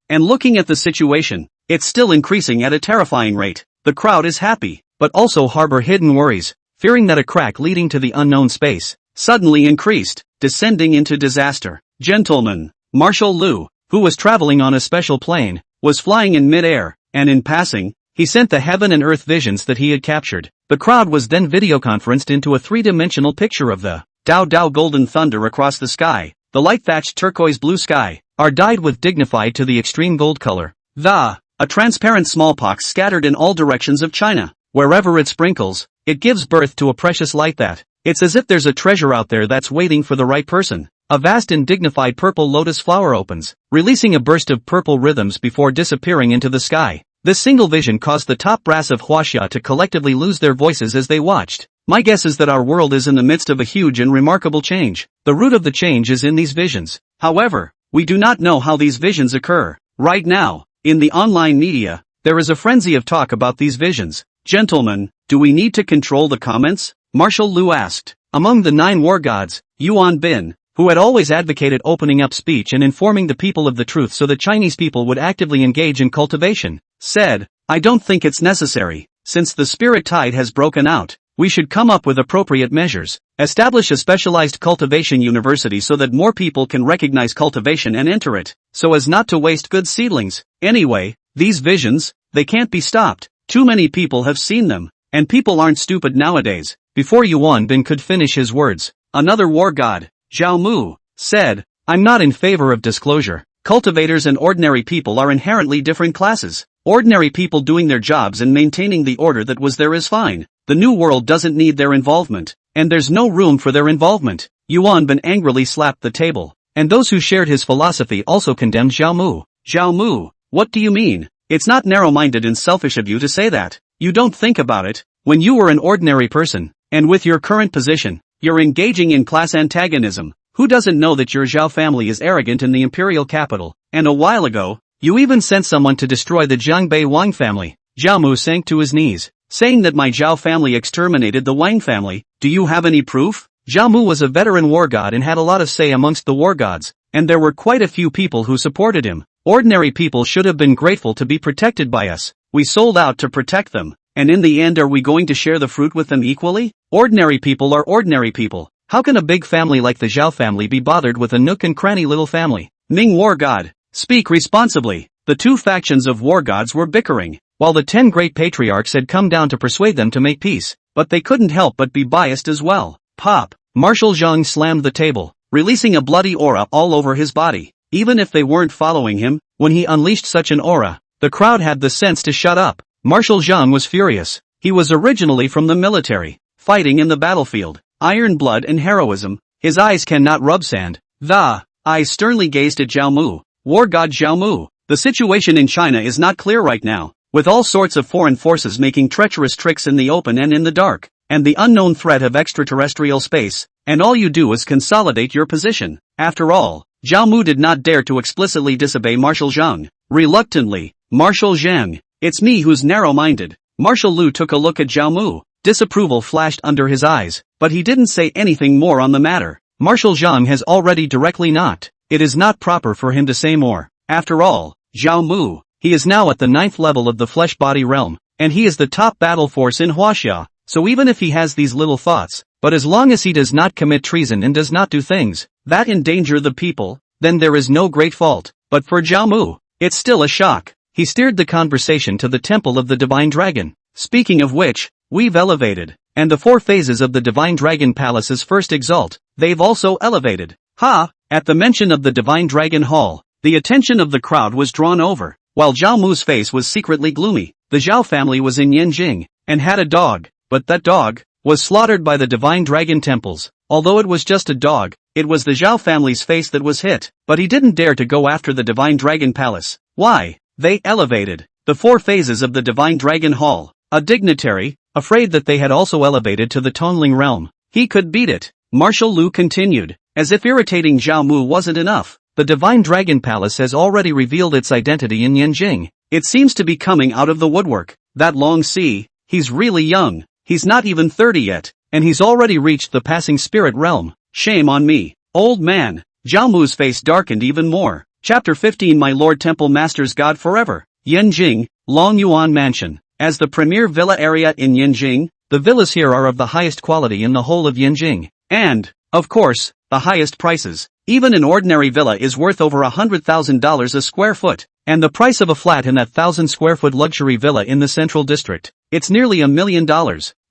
And looking at the situation, it's still increasing at a terrifying rate. The crowd is happy, but also harbor hidden worries, fearing that a crack leading to the unknown space suddenly increased, descending into disaster. Gentlemen, Marshal Lu, who was traveling on a special plane, was flying in mid-air, and in passing, he sent the heaven and earth visions that he had captured. The crowd was then videoconferenced into a three-dimensional picture of the Dao golden thunder across the sky. The light-thatched turquoise blue sky are dyed with dignified to the extreme gold color. A transparent smallpox scattered in all directions of China. Wherever it sprinkles, it gives birth to a precious light that, it's as if there's a treasure out there that's waiting for the right person. A vast and dignified purple lotus flower opens, releasing a burst of purple rhythms before disappearing into the sky. This single vision caused the top brass of Huaxia to collectively lose their voices as they watched. My guess is that our world is in the midst of a huge and remarkable change. The root of the change is in these visions. However, we do not know how these visions occur. Right now, in the online media, there is a frenzy of talk about these visions. Gentlemen, do we need to control the comments? Marshal Lu asked. Among the 9 war gods, Yuan Bin, who had always advocated opening up speech and informing the people of the truth so the Chinese people would actively engage in cultivation, said, I don't think it's necessary. Since the spirit tide has broken out, we should come up with appropriate measures. Establish a specialized cultivation university so that more people can recognize cultivation and enter it, so as not to waste good seedlings. Anyway, these visions, they can't be stopped. Too many people have seen them, and people aren't stupid nowadays. Before Yuan Bin could finish his words, another war god, Zhao Mu, said, I'm not in favor of disclosure. Cultivators and ordinary people are inherently different classes. Ordinary people doing their jobs and maintaining the order that was there is fine. The new world doesn't need their involvement, and there's no room for their involvement. Yuan Bin angrily slapped the table, and those who shared his philosophy also condemned Zhao Mu. Zhao Mu, what do you mean? It's not narrow-minded and selfish of you to say that. You don't think about it. When you were an ordinary person, and with your current position, you're engaging in class antagonism. Who doesn't know that your Zhao family is arrogant in the imperial capital? And a while ago, you even sent someone to destroy the Jang Bay Wang family. Zhao Mu sank to his knees, saying that my Zhao family exterminated the Wang family. Do you have any proof? Zhao Mu was a veteran war god and had a lot of say amongst the war gods, and there were quite a few people who supported him. Ordinary people should have been grateful to be protected by us. We sold out to protect them, and in the end are we going to share the fruit with them equally? Ordinary people are ordinary people. How can a big family like the Zhao family be bothered with a nook and cranny little family? Ming war god, speak responsibly. The 2 factions of war gods were bickering, while the 10 great patriarchs had come down to persuade them to make peace, but they couldn't help but be biased as well. Pop! Marshal Zhang slammed the table, releasing a bloody aura all over his body. Even if they weren't following him, when he unleashed such an aura, the crowd had the sense to shut up. Marshal Zhang was furious. He was originally from the military, fighting in the battlefield, iron blood and heroism. His eyes cannot rub sand. The eyes sternly gazed at Zhao Mu. War god Zhao Mu, the situation in China is not clear right now, with all sorts of foreign forces making treacherous tricks in the open and in the dark, and the unknown threat of extraterrestrial space, and all you do is consolidate your position. After all, Zhao Mu did not dare to explicitly disobey Marshal Zhang. Reluctantly, Marshal Zhang, it's me who's narrow-minded. Marshal Lu took a look at Zhao Mu. Disapproval flashed under his eyes, but he didn't say anything more on the matter. Marshal Zhang has already directly knocked it is not proper for him to say more. After all, Zhao Mu, he is now at the 9th level of the flesh body realm, and he is the top battle force in Huaxia, so even if he has these little thoughts, but as long as he does not commit treason and does not do things that endanger the people, then there is no great fault. But for Zhao Mu, it's still a shock. He steered the conversation to the Temple of the Divine Dragon. Speaking of which, we've elevated, and the 4 phases of the Divine Dragon Palace's first exalt, they've also elevated. Ha! At the mention of the Divine Dragon Hall, the attention of the crowd was drawn over. While Zhao Mu's face was secretly gloomy, the Zhao family was in Yanjing, and had a dog, but that dog was slaughtered by the Divine Dragon Temples. Although it was just a dog, it was the Zhao family's face that was hit, but he didn't dare to go after the Divine Dragon Palace. Why? They elevated the 4 phases of the Divine Dragon Hall. A dignitary, afraid that they had also elevated to the Tonling realm. He could beat it. Marshal Lu continued, as if irritating Zhao Mu wasn't enough. The Divine Dragon Palace has already revealed its identity in Yanjing. It seems to be coming out of the woodwork. That Long Si, he's really young. He's not even 30 yet, and he's already reached the passing spirit realm. Shame on me, old man. Zhao Mu's face darkened even more. Chapter 15 My Lord Temple Master's God Forever. Yanjing, Long Yuan Mansion. As the premier villa area in Yanjing, the villas here are of the highest quality in the whole of Yanjing. And, of course, the highest prices. Even an ordinary villa is worth over $100,000 a square foot, and the price of a flat in that 1,000 square foot luxury villa in the central district, it's nearly $1 million.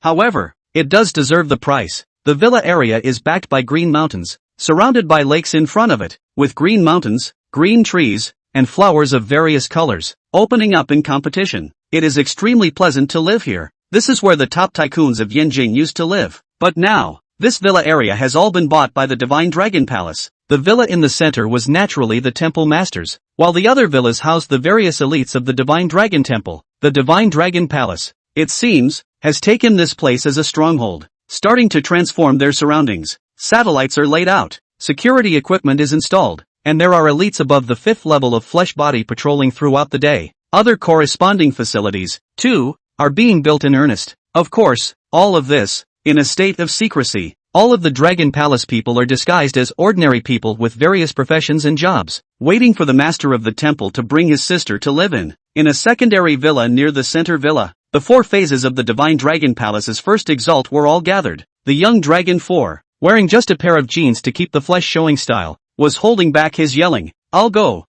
However, it does deserve the price. The villa area is backed by green mountains, surrounded by lakes in front of it, with green mountains, green trees, and flowers of various colors, opening up in competition. It is extremely pleasant to live here. This is where the top tycoons of Yanjing used to live. But now, this villa area has all been bought by the Divine Dragon Palace. The villa in the center was naturally the Temple Masters, while the other villas housed the various elites of the Divine Dragon Temple. The Divine Dragon Palace, it seems, has taken this place as a stronghold, starting to transform their surroundings. Satellites are laid out, security equipment is installed, and there are elites above the 5th level of flesh body patrolling throughout the day. Other corresponding facilities, too, are being built in earnest. Of course, all of this, in a state of secrecy. All of the Dragon Palace people are disguised as ordinary people with various professions and jobs, waiting for the master of the temple to bring his sister to live in. In a secondary villa near the center villa, the 4 phases of the Divine Dragon Palace's first exalt were all gathered. The young Dragon 4, wearing just a pair of jeans to keep the flesh showing style, was holding back his yelling. I'll go,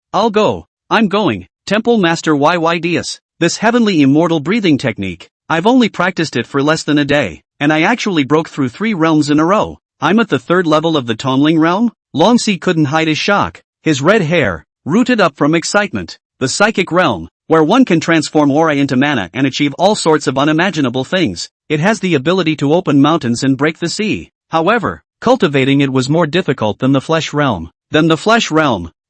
I'm going, Temple Master YYDS. This heavenly immortal breathing technique, I've only practiced it for less than a day, and I actually broke through 3 realms in a row. I'm at the 3rd level of the Tonling realm? Long Si couldn't hide his shock. His red hair rooted up from excitement. The psychic realm, where one can transform aura into mana and achieve all sorts of unimaginable things. It has the ability to open mountains and break the sea. However, cultivating it was more difficult than the flesh realm.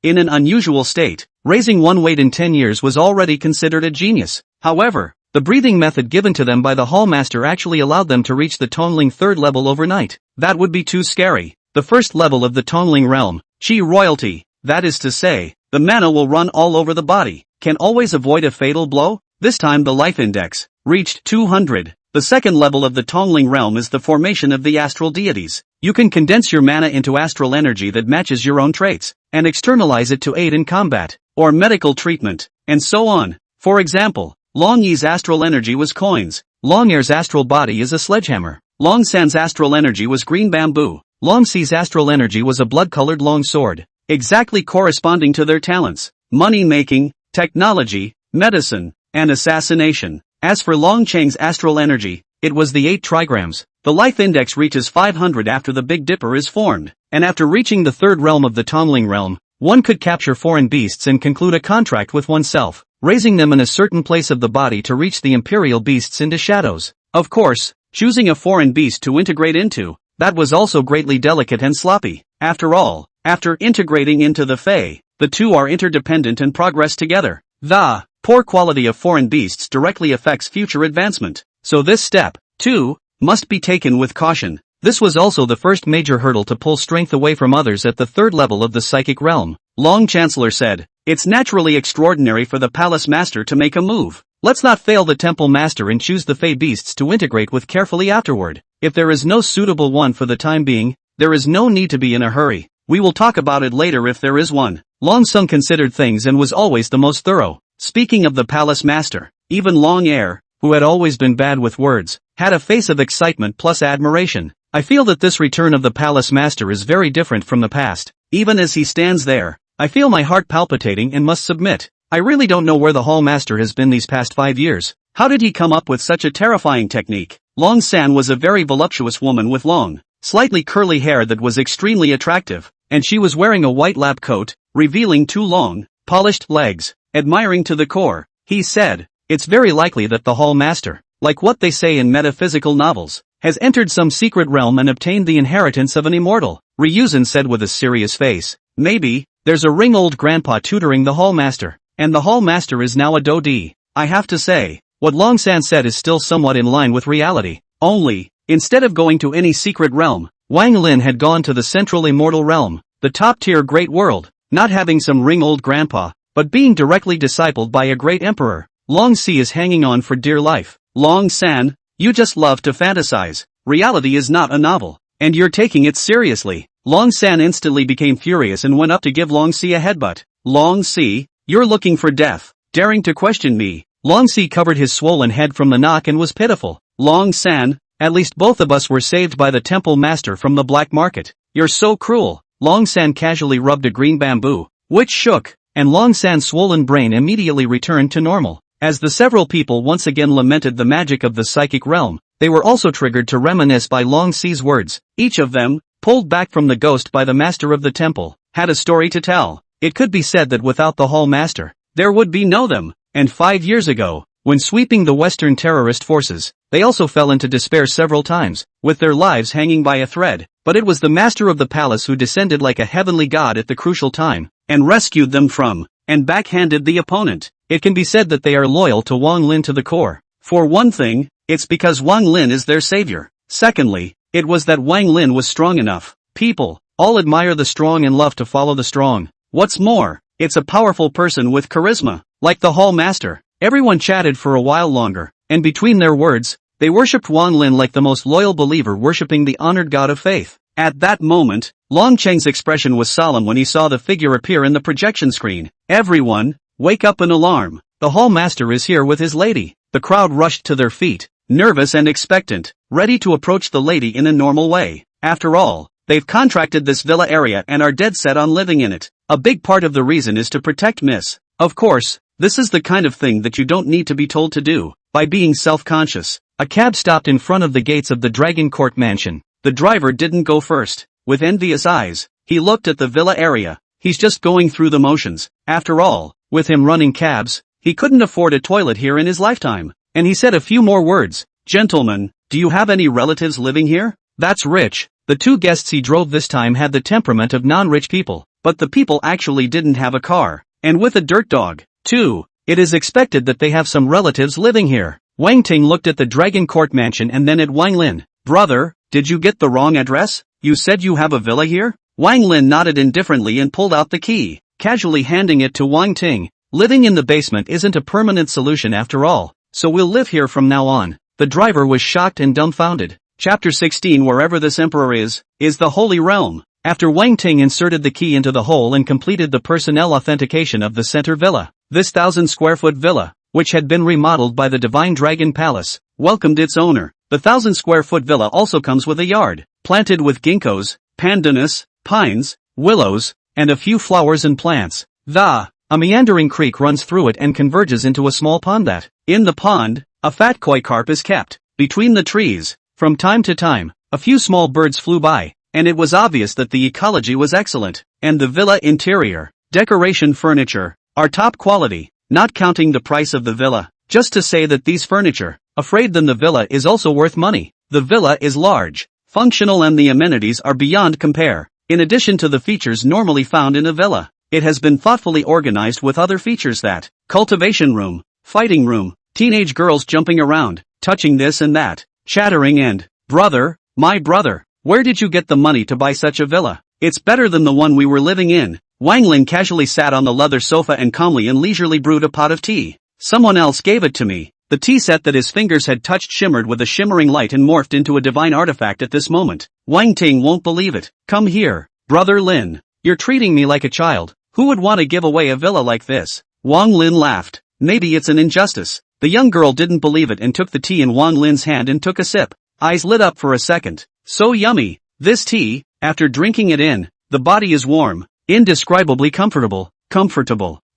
In an unusual state, raising one weight in 10 years was already considered a genius. However, the breathing method given to them by the Hallmaster actually allowed them to reach the Tonling 3rd level overnight. That would be too scary. The 1st level of the Tonling realm, Qi royalty, that is to say, the mana will run all over the body, can always avoid a fatal blow. This time the life index reached 200. The 2nd level of the Tonling realm is the formation of the astral deities. You can condense your mana into astral energy that matches your own traits, and externalize it to aid in combat, or medical treatment, and so on. For example, Long Yi's astral energy was coins. Long Air's astral body is a sledgehammer. Long San's astral energy was green bamboo. Long Si's astral energy was a blood-colored long sword, exactly corresponding to their talents: money-making, technology, medicine, and assassination. As for Long Cheng's astral energy, it was the 8 trigrams. The life index reaches 500 after the Big Dipper is formed, and after reaching the 3rd realm of the Tonling realm, one could capture foreign beasts and conclude a contract with oneself, raising them in a certain place of the body to reach the imperial beasts into shadows. Of course, choosing a foreign beast to integrate into, that was also greatly delicate and sloppy. After all, after integrating into the Fae, the two are interdependent and progress together. The poor quality of foreign beasts directly affects future advancement, so this step, too, must be taken with caution. This was also the first major hurdle to pull strength away from others at the 3rd level of the psychic realm. Long Chancellor said, "It's naturally extraordinary for the Palace Master to make a move. Let's not fail the Temple Master and choose the Fey beasts to integrate with carefully afterward. If there is no suitable one for the time being, there is no need to be in a hurry." We will talk about it later if there is one. Long Sung considered things and was always the most thorough. Speaking of the palace master, even Long Air, who had always been bad with words, had a face of excitement plus admiration. I feel that this return of the palace master is very different from the past. Even as he stands there, I feel my heart palpitating and must submit. I really don't know where the hall master has been these past 5 years. How did he come up with such a terrifying technique? Long San was a very voluptuous woman with long, slightly curly hair that was extremely attractive, and she was wearing a white lab coat, revealing 2 long, polished legs, admiring to the core. He said, "It's very likely that the hall master, like what they say in metaphysical novels, has entered some secret realm and obtained the inheritance of an immortal." Ryuzan said with a serious face, "Maybe, there's a ring old grandpa tutoring the hall master, and the hall master is now a Dodi." I have to say, what Long San said is still somewhat in line with reality. Only, instead of going to any secret realm, Wang Lin had gone to the central immortal realm, the top-tier great world, not having some ring old grandpa, but being directly discipled by a great emperor. Long Si is hanging on for dear life. Long San, you just love to fantasize. Reality is not a novel, and you're taking it seriously. Long San instantly became furious and went up to give Long Si a headbutt. Long Si, you're looking for death, daring to question me. Long Si covered his swollen head from the knock and was pitiful. Long San, at least both of us were saved by the temple master from the black market. You're so cruel. Long San casually rubbed a green bamboo, which shook, and Long San's swollen brain immediately returned to normal. As the several people once again lamented the magic of the psychic realm, they were also triggered to reminisce by Long Si's words. Each of them, pulled back from the ghost by the master of the temple, had a story to tell. It could be said that without the hall master, there would be no them. And 5 years ago, when sweeping the Western terrorist forces, they also fell into despair several times, with their lives hanging by a thread. But it was the master of the palace who descended like a heavenly god at the crucial time, and rescued them from, and backhanded the opponent. It can be said that they are loyal to Wang Lin to the core. For one thing, it's because Wang Lin is their savior. Secondly, it was that Wang Lin was strong enough. People all admire the strong and love to follow the strong. What's more, it's a powerful person with charisma. Like the hall master, everyone chatted for a while longer, and between their words, they worshipped Wang Lin like the most loyal believer worshipping the honored god of faith. At that moment, Long Cheng's expression was solemn when he saw the figure appear in the projection screen. "Everyone, wake up and alarm. The hall master is here with his lady." The crowd rushed to their feet, nervous and expectant, ready to approach the lady in a normal way. After all, they've contracted this villa area and are dead set on living in it. A big part of the reason is to protect Miss. Of course, this is the kind of thing that you don't need to be told to do, by being self-conscious. A cab stopped in front of the gates of the Dragon Court mansion. The driver didn't go first. With envious eyes, he looked at the villa area. He's just going through the motions. After all, with him running cabs, he couldn't afford a toilet here in his lifetime. And he said a few more words. "Gentlemen, do you have any relatives living here?" That's rich. The 2 guests he drove this time had the temperament of non-rich people, but the people actually didn't have a car. And with a dirt dog, too, it is expected that they have some relatives living here. Wang Ting looked at the Dragon Court mansion and then at Wang Lin. "Brother, did you get the wrong address? You said you have a villa here?" Wang Lin nodded indifferently and pulled out the key, casually handing it to Wang Ting. "Living in the basement isn't a permanent solution after all, so we'll live here from now on." The driver was shocked and dumbfounded. Chapter 16. Wherever this emperor is the Holy Realm. After Wang Ting inserted the key into the hole and completed the personnel authentication of the center villa, this 1,000-square-foot villa, which had been remodeled by the Divine Dragon Palace, welcomed its owner. The 1,000-square-foot villa also comes with a yard, planted with ginkgos, pandanus, pines, willows, and a few flowers and plants. A meandering creek runs through it and converges into a small pond that, in the pond, a fat koi carp is kept. Between the trees, from time to time, a few small birds flew by, and it was obvious that the ecology was excellent, and the villa interior, decoration furniture, are top quality, not counting the price of the villa. Just to say that these furniture, afraid then the villa is also worth money. The villa is large, functional and the amenities are beyond compare. In addition to the features normally found in a villa, it has been thoughtfully organized with other features that, cultivation room, fighting room, teenage girls jumping around, touching this and that, chattering and, "Brother, my brother, where did you get the money to buy such a villa? It's better than the one we were living in." Wang Lin casually sat on the leather sofa and calmly and leisurely brewed a pot of tea. "Someone else gave it to me." The tea set that his fingers had touched shimmered with a shimmering light and morphed into a divine artifact at this moment. Wang Ting won't believe it. "Come here." Brother Lin, you're treating me like a child. Who would want to give away a villa like this? Wang Lin laughed. Maybe it's an injustice. The young girl didn't believe it and took the tea in Wang Lin's hand and took a sip. Eyes lit up for a second. So yummy. This tea, after drinking it in, the body is warm, indescribably comfortable.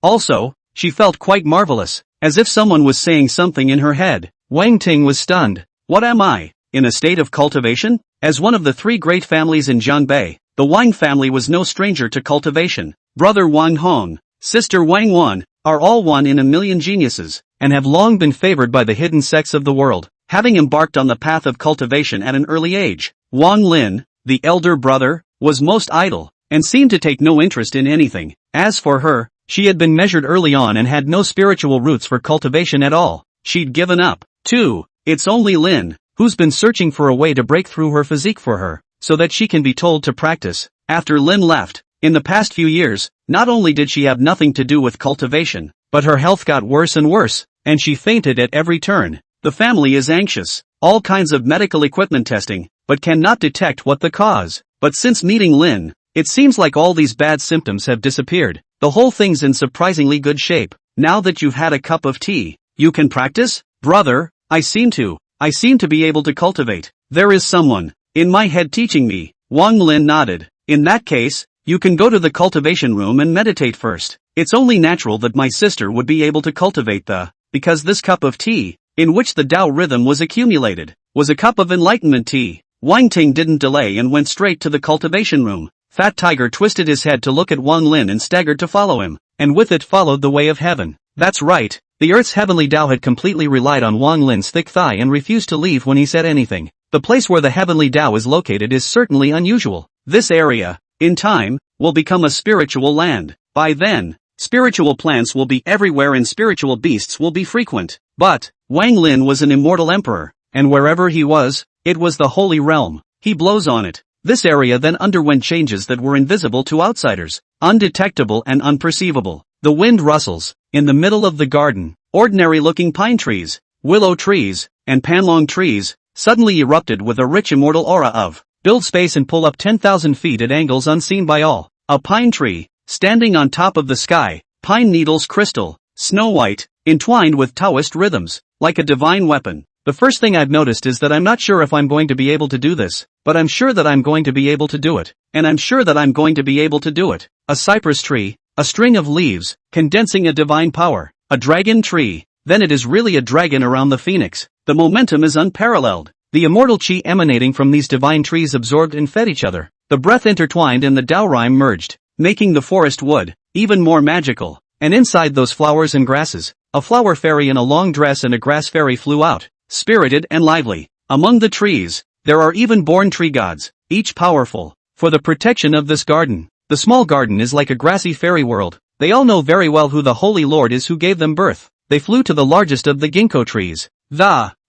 Also, she felt quite marvelous, as if someone was saying something in her head. Wang Ting was stunned. What am I, in a state of cultivation? As one of the three great families in Jang Bay, the Wang family was no stranger to cultivation. Brother Wang Hong, sister Wang Wan, are all one in a million geniuses, and have long been favored by the hidden sects of the world, having embarked on the path of cultivation at an early age. Wang Lin, the elder brother, was most idle, and seemed to take no interest in anything. As for her, she had been measured early on and had no spiritual roots for cultivation at all. She'd given up, too. It's only Lin, who's been searching for a way to break through her physique for her, so that she can be told to practice. After Lin left, in the past few years, not only did she have nothing to do with cultivation, but her health got worse and worse, and she fainted at every turn. The family is anxious, all kinds of medical equipment testing, but cannot detect what the cause. But since meeting Lin, it seems like all these bad symptoms have disappeared. The whole thing's in surprisingly good shape. Now that you've had a cup of tea, you can practice? Brother, I seem to be able to cultivate. There is someone in my head teaching me. Wang Lin nodded. In that case, you can go to the cultivation room and meditate first. It's only natural that my sister would be able to cultivate because this cup of tea, in which the Tao rhythm was accumulated, was a cup of enlightenment tea. Wang Ting didn't delay and went straight to the cultivation room. Fat Tiger twisted his head to look at Wang Lin and staggered to follow him, and with it followed the way of heaven. That's right, the earth's heavenly Tao had completely relied on Wang Lin's thick thigh and refused to leave when he said anything. The place where the heavenly Tao is located is certainly unusual. This area, in time, will become a spiritual land. By then, spiritual plants will be everywhere and spiritual beasts will be frequent. But, Wang Lin was an immortal emperor, and wherever he was, it was the holy realm. He blows on it. This area then underwent changes that were invisible to outsiders, undetectable and unperceivable. The wind rustles. In the middle of the garden, ordinary-looking pine trees, willow trees, and panlong trees, suddenly erupted with a rich immortal aura of build space and pull up 10,000 feet at angles unseen by all. A pine tree, standing on top of the sky, pine needles crystal, snow white, entwined with Taoist rhythms, like a divine weapon. The first thing I've noticed is that I'm not sure if I'm going to be able to do this, but I'm sure that I'm going to be able to do it, and I'm sure that I'm going to be able to do it. A cypress tree, a string of leaves, condensing a divine power. A dragon tree, then it is really a dragon around the phoenix. The momentum is unparalleled. The immortal chi emanating from these divine trees absorbed and fed each other. The breath intertwined and the Tao rhyme merged, making the forest wood even more magical. And inside those flowers and grasses, a flower fairy in a long dress and a grass fairy flew out, spirited and lively. Among the trees, there are even born tree gods, each powerful, for the protection of this garden. The small garden is like a grassy fairy world. They all know very well who the Holy Lord is who gave them birth. They flew to the largest of the ginkgo trees.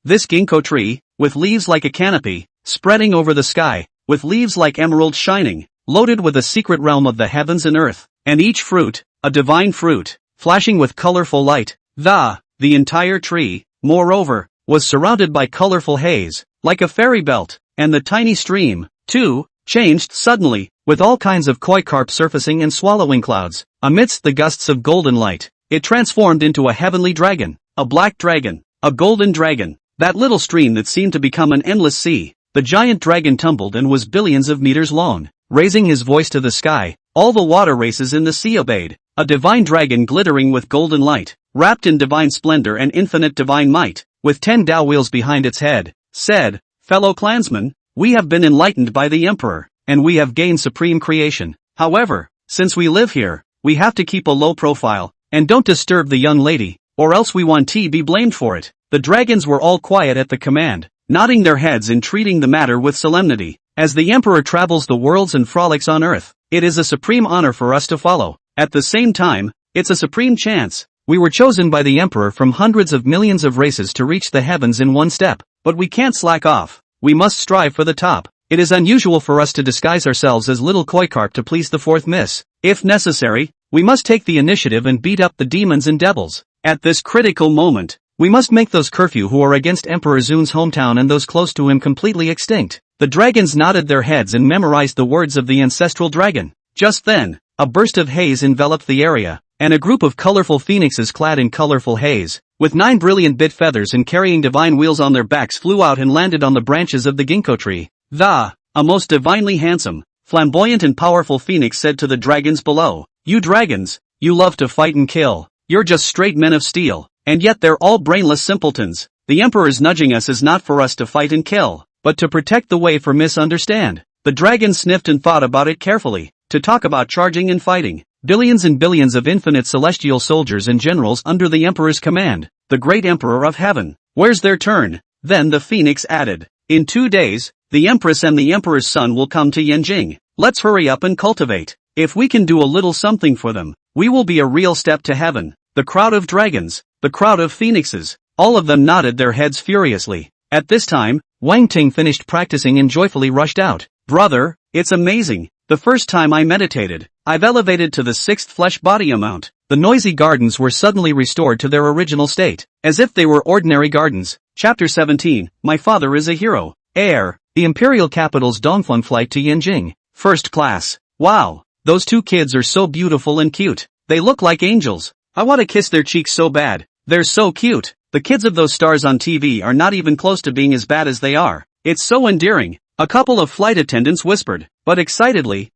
This ginkgo tree, with leaves like a canopy, spreading over the sky, with leaves like emeralds shining, loaded with a secret realm of the heavens and earth, and each fruit, a divine fruit, flashing with colorful light. The entire tree, moreover, was surrounded by colorful haze, like a fairy belt, and the tiny stream, too, changed suddenly, with all kinds of koi carp surfacing and swallowing clouds. Amidst the gusts of golden light, it transformed into a heavenly dragon, a black dragon, a golden dragon, that little stream that seemed to become an endless sea. The giant dragon tumbled and was billions of meters long. Raising his voice to the sky, all the water races in the sea obeyed. A divine dragon glittering with golden light, wrapped in divine splendor and infinite divine might, with 10 Tao wheels behind its head, said, "Fellow clansmen, we have been enlightened by the emperor, and we have gained supreme creation. However, since we live here, we have to keep a low profile, and don't disturb the young lady, or else we want to be blamed for it." The dragons were all quiet at the command, nodding their heads and treating the matter with solemnity. As the emperor travels the worlds and frolics on earth, it is a supreme honor for us to follow. At the same time, it's a supreme chance. We were chosen by the emperor from hundreds of millions of races to reach the heavens in one step, but we can't slack off. We must strive for the top. It is unusual for us to disguise ourselves as little koi carp to please the fourth miss. If necessary, we must take the initiative and beat up the demons and devils. At this critical moment, we must make those curfew who are against Emperor Zun's hometown and those close to him completely extinct. The dragons nodded their heads and memorized the words of the ancestral dragon. Just then, a burst of haze enveloped the area, and a group of colorful phoenixes clad in colorful haze, with 9 brilliant bit feathers and carrying divine wheels on their backs flew out and landed on the branches of the ginkgo tree. A most divinely handsome, flamboyant and powerful phoenix said to the dragons below, "You dragons, you love to fight and kill. You're just straight men of steel, and yet they're all brainless simpletons. The emperor's nudging us is not for us to fight and kill, but to protect the way for misunderstand." The dragon sniffed and thought about it carefully. To talk about charging and fighting. Billions and billions of infinite celestial soldiers and generals under the emperor's command. The great emperor of heaven. Where's their turn? Then the phoenix added, "In 2 days, the empress and the emperor's son will come to Yanjing. Let's hurry up and cultivate. If we can do a little something for them, we will be a real step to heaven." The crowd of dragons, the crowd of phoenixes, all of them nodded their heads furiously. At this time, Wang Ting finished practicing and joyfully rushed out. "Brother, it's amazing. The first time I meditated, I've elevated to the 6th flesh body amount." The noisy gardens were suddenly restored to their original state, as if they were ordinary gardens. Chapter 17, My Father is a Hero. Air, the imperial capital's Dongfeng flight to Yanjing. First class. Wow, those 2 kids are so beautiful and cute. They look like angels. I want to kiss their cheeks so bad. They're so cute. The kids of those stars on TV are not even close to being as bad as they are. It's so endearing. A couple of flight attendants whispered, but excitedly,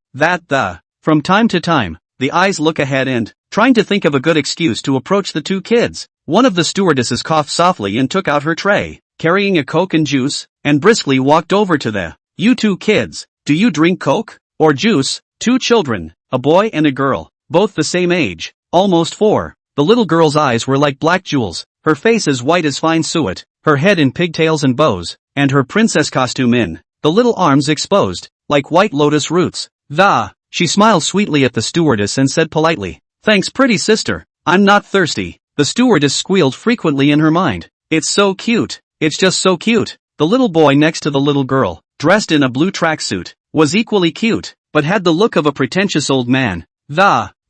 From time to time, the eyes look ahead and, trying to think of a good excuse to approach the 2 kids, one of the stewardesses coughed softly and took out her tray, carrying a Coke and juice, and briskly walked over to the, "You 2 kids, do you drink Coke? Or juice?" 2 children, a boy and a girl, both the same age, almost 4. The little girl's eyes were like black jewels, her face as white as fine suet, her head in pigtails and bows, and her princess costume in, the little arms exposed, like white lotus roots. She smiled sweetly at the stewardess and said politely, "Thanks pretty sister, I'm not thirsty." The stewardess squealed frequently in her mind. "It's so cute, it's just so cute." The little boy next to the little girl, dressed in a blue tracksuit, was equally cute, but had the look of a pretentious old man.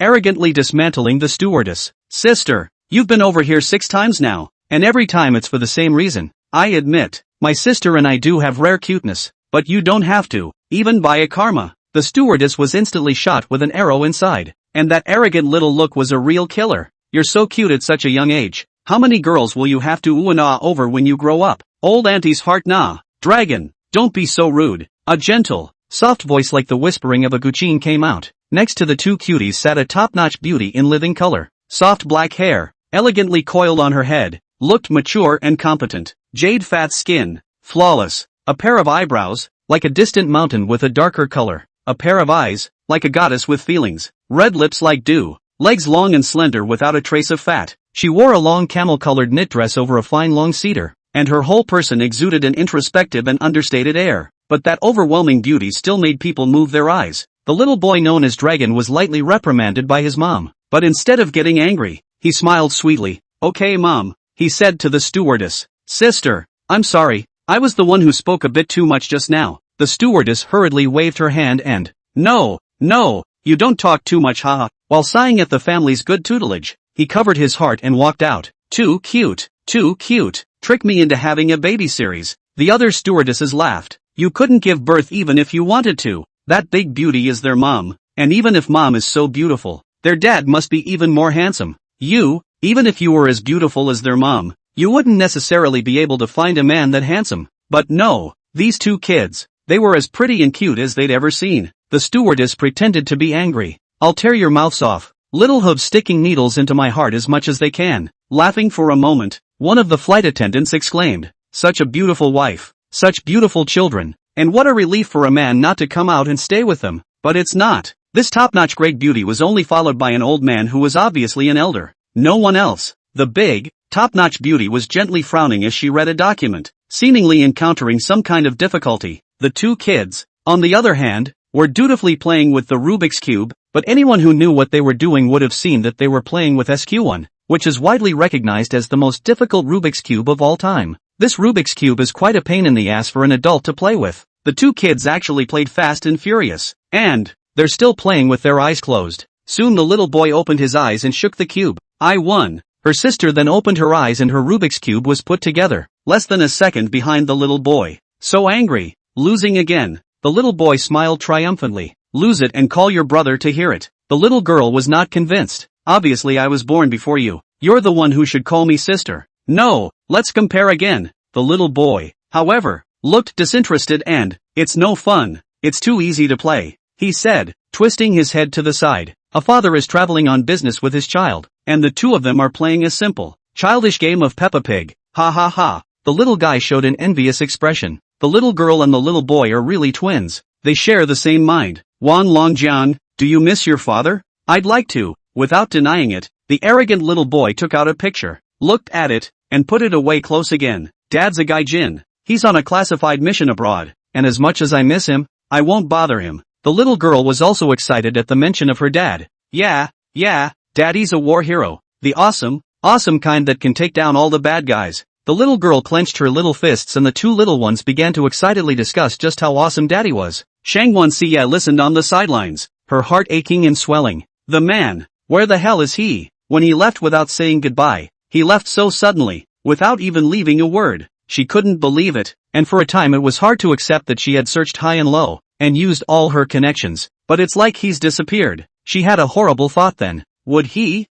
Arrogantly dismantling the stewardess. "Sister, you've been over here 6 times now, and every time it's for the same reason. I admit, my sister and I do have rare cuteness, but you don't have to, even buy a karma." The stewardess was instantly shot with an arrow inside, and that arrogant little look was a real killer. "You're so cute at such a young age. How many girls will you have to ooh and ah over when you grow up?" Old auntie's heart nah. "Dragon, don't be so rude." A gentle, soft voice like the whispering of a guqin came out. Next to the 2 cuties sat a top-notch beauty in living color. Soft black hair, elegantly coiled on her head, looked mature and competent. Jade fat skin, flawless. A pair of eyebrows, like a distant mountain with a darker color. A pair of eyes, like a goddess with feelings. Red lips like dew. Legs long and slender without a trace of fat. She wore a long camel-colored knit dress over a fine long cedar, and her whole person exuded an introspective and understated air. But that overwhelming beauty still made people move their eyes. The little boy known as Dragon was lightly reprimanded by his mom, but instead of getting angry, he smiled sweetly. "Okay mom," he said to the stewardess. "Sister, I'm sorry, I was the one who spoke a bit too much just now." The stewardess hurriedly waved her hand and, No, you don't talk too much haha." While sighing at the family's good tutelage, he covered his heart and walked out. Too cute. Trick me into having a baby series." The other stewardesses laughed. "You couldn't give birth even if you wanted to. That big beauty is their mom, and even if mom is so beautiful, their dad must be even more handsome. Even if you were as beautiful as their mom, you wouldn't necessarily be able to find a man that handsome." But no, these 2 kids, they were as pretty and cute as they'd ever seen. The stewardess pretended to be angry. "I'll tear your mouths off, little hooves sticking needles into my heart as much as they can." Laughing for a moment, one of the flight attendants exclaimed, "Such a beautiful wife, such beautiful children, and what a relief for a man not to come out and stay with them." But it's not. This top-notch great beauty was only followed by an old man who was obviously an elder. No one else. The big, top-notch beauty was gently frowning as she read a document, seemingly encountering some kind of difficulty. The 2 kids, on the other hand, were dutifully playing with the Rubik's Cube, but anyone who knew what they were doing would have seen that they were playing with SQ1, which is widely recognized as the most difficult Rubik's Cube of all time. This Rubik's Cube is quite a pain in the ass for an adult to play with. The 2 kids actually played fast and furious, and they're still playing with their eyes closed. Soon the little boy opened his eyes and shook the cube. "I won." Her sister then opened her eyes and her Rubik's Cube was put together, less than a second behind the little boy. So angry, Losing again. The little boy smiled triumphantly. Lose it and call your brother to hear it. The little girl was not convinced. Obviously I was born before you. You're the one who should call me sister. No, let's compare again. The little boy, however, looked disinterested and, it's no fun. It's too easy to play, he said, twisting his head to the side. A father is traveling on business with his child, and the two of them are playing a simple, childish game of Peppa Pig. Ha ha ha. The little guy showed an envious expression. The little girl and the little boy are really twins. They share the same mind. Wan Longjiang, do you miss your father? I'd like to. Without denying it, the arrogant little boy took out a picture, looked at it, and put it away close again. Dad's a gaijin. He's on a classified mission abroad, and as much as I miss him, I won't bother him. The little girl was also excited at the mention of her dad. Yeah, Daddy's a war hero. The awesome kind that can take down all the bad guys. The little girl clenched her little fists and the two little ones began to excitedly discuss just how awesome Daddy was. Shanguan Xie listened on the sidelines, her heart aching and swelling. The man, where the hell is he? When he left without saying goodbye, he left so suddenly, without even leaving a word. She couldn't believe it, and for a time it was hard to accept that she had searched high and low, and used all her connections, but it's like he's disappeared. She had a horrible thought then. Would he?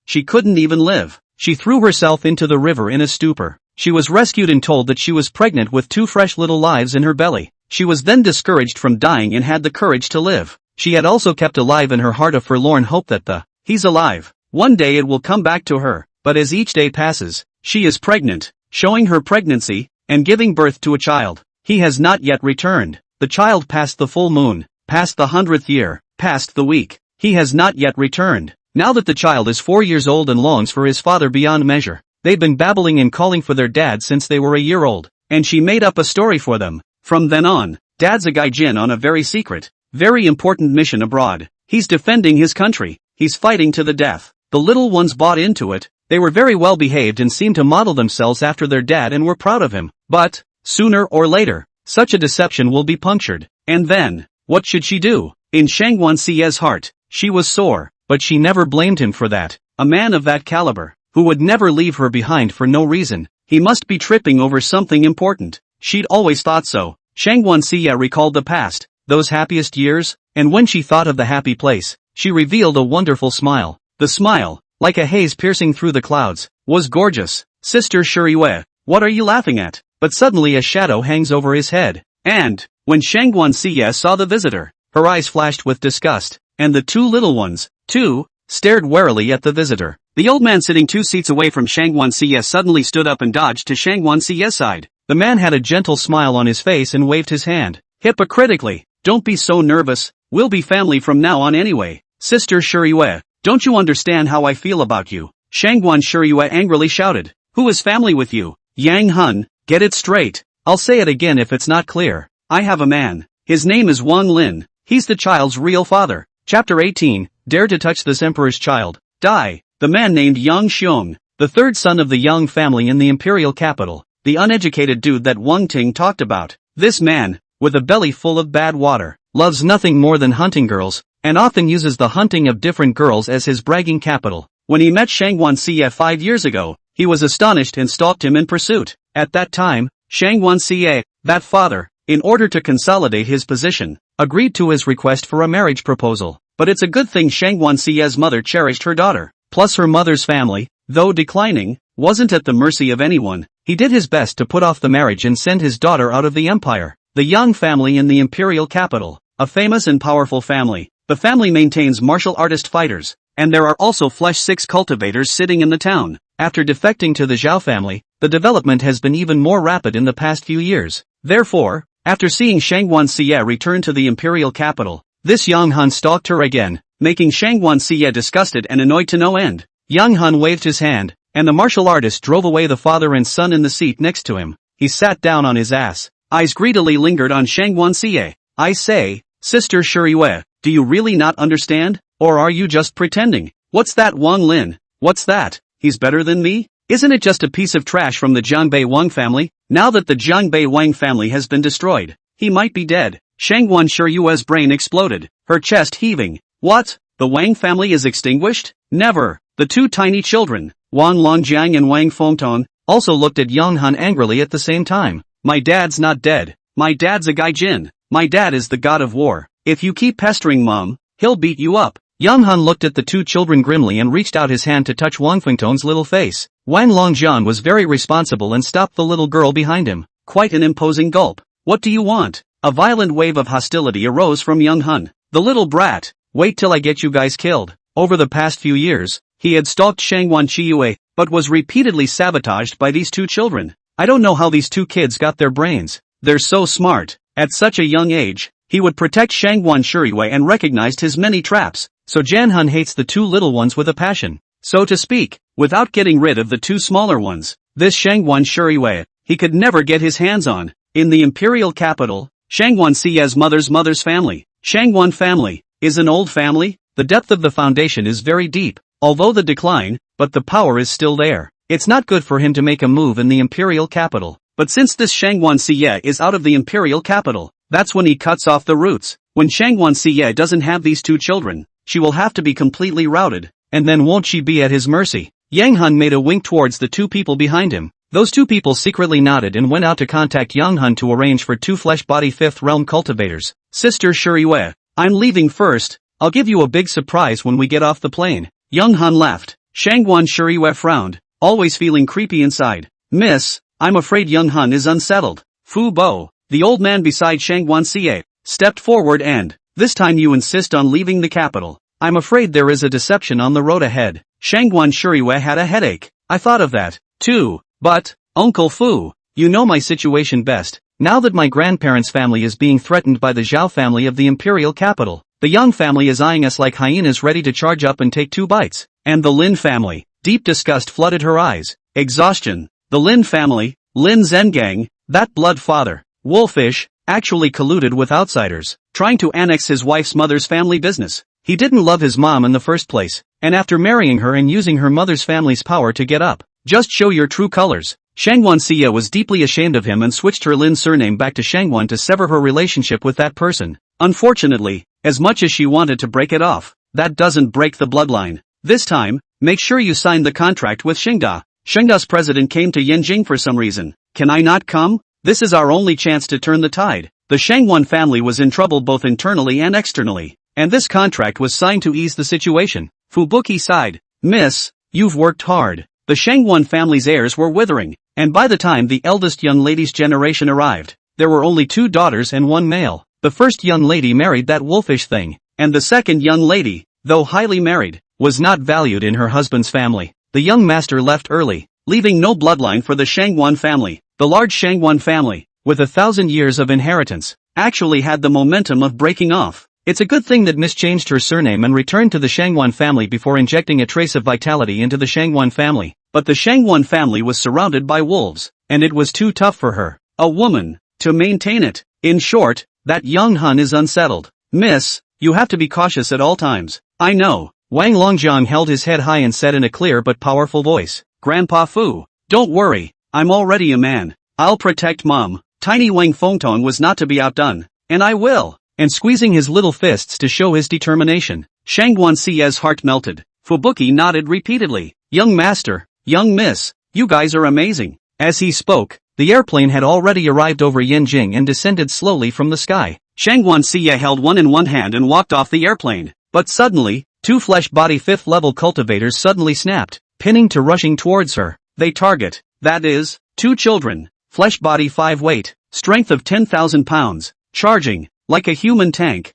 She couldn't even live. She threw herself into the river in a stupor. She was rescued and told that she was pregnant with two fresh little lives in her belly. She was then discouraged from dying and had the courage to live. She had also kept alive in her heart a forlorn hope that he's alive. One day it will come back to her, but as each day passes, she is pregnant, showing her pregnancy, and giving birth to a child. He has not yet returned. The child passed the full moon, passed the 100th year, passed the week. He has not yet returned. Now that the child is 4 years old and longs for his father beyond measure, they've been babbling and calling for their dad since they were a year old, and she made up a story for them. From then on, Dad's a gaijin on a very secret, very important mission abroad. He's defending his country. He's fighting to the death. The little ones bought into it. They were very well behaved and seemed to model themselves after their dad and were proud of him. But, sooner or later, such a deception will be punctured. And then, what should she do? In Shanguan Xie's heart, she was sore, but she never blamed him for that. A man of that caliber, who would never leave her behind for no reason, he must be tripping over something important. She'd always thought so. Shanguan Xie recalled the past, those happiest years, and when she thought of the happy place, she revealed a wonderful smile. The smile, like a haze piercing through the clouds, was gorgeous. Sister Shuriwei, what are you laughing at? But suddenly a shadow hangs over his head. And, when Shanguan Xie saw the visitor, her eyes flashed with disgust, and the two little ones, too, stared warily at the visitor. The old man sitting 2 seats away from Shanguan Xie suddenly stood up and dodged to Shanguan Xie's side. The man had a gentle smile on his face and waved his hand. Hypocritically, don't be so nervous, we'll be family from now on anyway. Sister Shuriwei, don't you understand how I feel about you? Shanguan Shuriwei angrily shouted. Who is family with you? Yang Hun, get it straight. I'll say it again if it's not clear. I have a man. His name is Wang Lin. He's the child's real father. Chapter 18, Dare to touch this emperor's child. Die. The man named Yang Xiong, the third son of the Yang family in the imperial capital, the uneducated dude that Wang Ting talked about. This man, with a belly full of bad water, loves nothing more than hunting girls, and often uses the hunting of different girls as his bragging capital. When he met Shanguan Xie 5 years ago, he was astonished and stalked him in pursuit. At that time, Shanguan Xie, that father, in order to consolidate his position, agreed to his request for a marriage proposal. But it's a good thing Shanguan Xie's mother cherished her daughter. Plus her mother's family, though declining, wasn't at the mercy of anyone. He did his best to put off the marriage and send his daughter out of the empire. The Yang family in the imperial capital, a famous and powerful family. The family maintains martial artist fighters, and there are also flesh 6 cultivators sitting in the town. After defecting to the Zhao family, the development has been even more rapid in the past few years. Therefore, after seeing Shanguan Xie return to the imperial capital, this Yang Han stalked her again, making Shanguan Xie disgusted and annoyed to no end. Yang Han waved his hand, and the martial artist drove away the father and son in the seat next to him. He sat down on his ass. Eyes greedily lingered on Shanguan Xie. I say, Sister Shuriwei, do you really not understand? Or are you just pretending? What's that Wang Lin? What's that? He's better than me? Isn't it just a piece of trash from the Jang Bay Wang family? Now that the Jang Bay Wang family has been destroyed, he might be dead. Shanguan Shuriwei's brain exploded, her chest heaving. What? The Wang family is extinguished? Never. The two tiny children, Wang Longjiang and Wang Fengtong, also looked at Yang Han angrily at the same time. My dad's not dead. My dad's a gaijin. My dad is the god of war. If you keep pestering Mom, he'll beat you up. Young Hun looked at the two children grimly and reached out his hand to touch Wang Fengtong's little face. Wang Longjian was very responsible and stopped the little girl behind him. Quite an imposing gulp. What do you want? A violent wave of hostility arose from young Hun. The little brat. Wait till I get you guys killed. Over the past few years, he had stalked Shanguan Chiyue, but was repeatedly sabotaged by these two children. I don't know how these two kids got their brains. They're so smart. At such a young age, he would protect Shanguan Shuriwei and recognized his many traps. So Jan Hun hates the two little ones with a passion, so to speak, without getting rid of the two smaller ones. This Shanguan Shuriwei, he could never get his hands on. In the imperial capital, Shanguan Siya's mother's family. Shanguan family is an old family. The depth of the foundation is very deep, although the decline, but the power is still there. It's not good for him to make a move in the imperial capital. But since this Shanguan Siya is out of the imperial capital, that's when he cuts off the roots. When Shanguan Siya doesn't have these two children, she will have to be completely routed, and then won't she be at his mercy? Yang Hun made a wink towards the two people behind him. Those two people secretly nodded and went out to contact Yang Hun to arrange for two flesh-body fifth realm cultivators. Sister Shuriwei, I'm leaving first. I'll give you a big surprise when we get off the plane. Yang Hun laughed. Shanguan Shuriwei frowned, always feeling creepy inside. Miss, I'm afraid Young Hun is unsettled. Fu Bo, the old man beside Shanguan Siye, stepped forward and, this time you insist on leaving the capital. I'm afraid there is a deception on the road ahead. Shanguan Shuriwei had a headache. I thought of that, too. But, Uncle Fu, you know my situation best. Now that my grandparents' family is being threatened by the Zhao family of the imperial capital, the Yang family is eyeing us like hyenas ready to charge up and take two bites. And the Lin family. Deep disgust flooded her eyes. Exhaustion. The Lin family, Lin Zhengang, that blood father, wolfish, actually colluded with outsiders, trying to annex his wife's mother's family business. He didn't love his mom in the first place, and after marrying her and using her mother's family's power to get up, just show your true colors. Shanguan Siya was deeply ashamed of him and switched her Lin surname back to Shanguan to sever her relationship with that person. Unfortunately, as much as she wanted to break it off, that doesn't break the bloodline. This time, make sure you sign the contract with Shengda. Shengda's president came to Yanjing for some reason. Can I not come? This is our only chance to turn the tide. The Shanguan family was in trouble both internally and externally, and this contract was signed to ease the situation. Fubuki sighed. Miss, you've worked hard. The Shanguan family's heirs were withering, and by the time the eldest young lady's generation arrived, there were only two daughters and one male. The first young lady married that wolfish thing, and the second young lady, though highly married, was not valued in her husband's family. The young master left early, leaving no bloodline for the Shanguan family. The large Shanguan family, with 1,000 years of inheritance, actually had the momentum of breaking off. It's a good thing that Miss changed her surname and returned to the Shanguan family before injecting a trace of vitality into the Shanguan family. But the Shanguan family was surrounded by wolves, and it was too tough for her, a woman, to maintain it. In short, that young Hun is unsettled. Miss, you have to be cautious at all times. I know. Wang Longjiang held his head high and said in a clear but powerful voice, Grandpa Fu, don't worry, I'm already a man. I'll protect Mom. Tiny Wang Fengtong was not to be outdone, and I will. And squeezing his little fists to show his determination, Shanguan Siya's heart melted. Fubuki nodded repeatedly. Young master, young miss, you guys are amazing. As he spoke, the airplane had already arrived over Yanjing and descended slowly from the sky. Shanguan Siya held one in one hand and walked off the airplane. But suddenly, two flesh-body fifth-level cultivators suddenly snapped, pinning to rushing towards her. They target, that is, two children, flesh-body 5 weight, strength of 10,000 pounds, charging, like a human tank.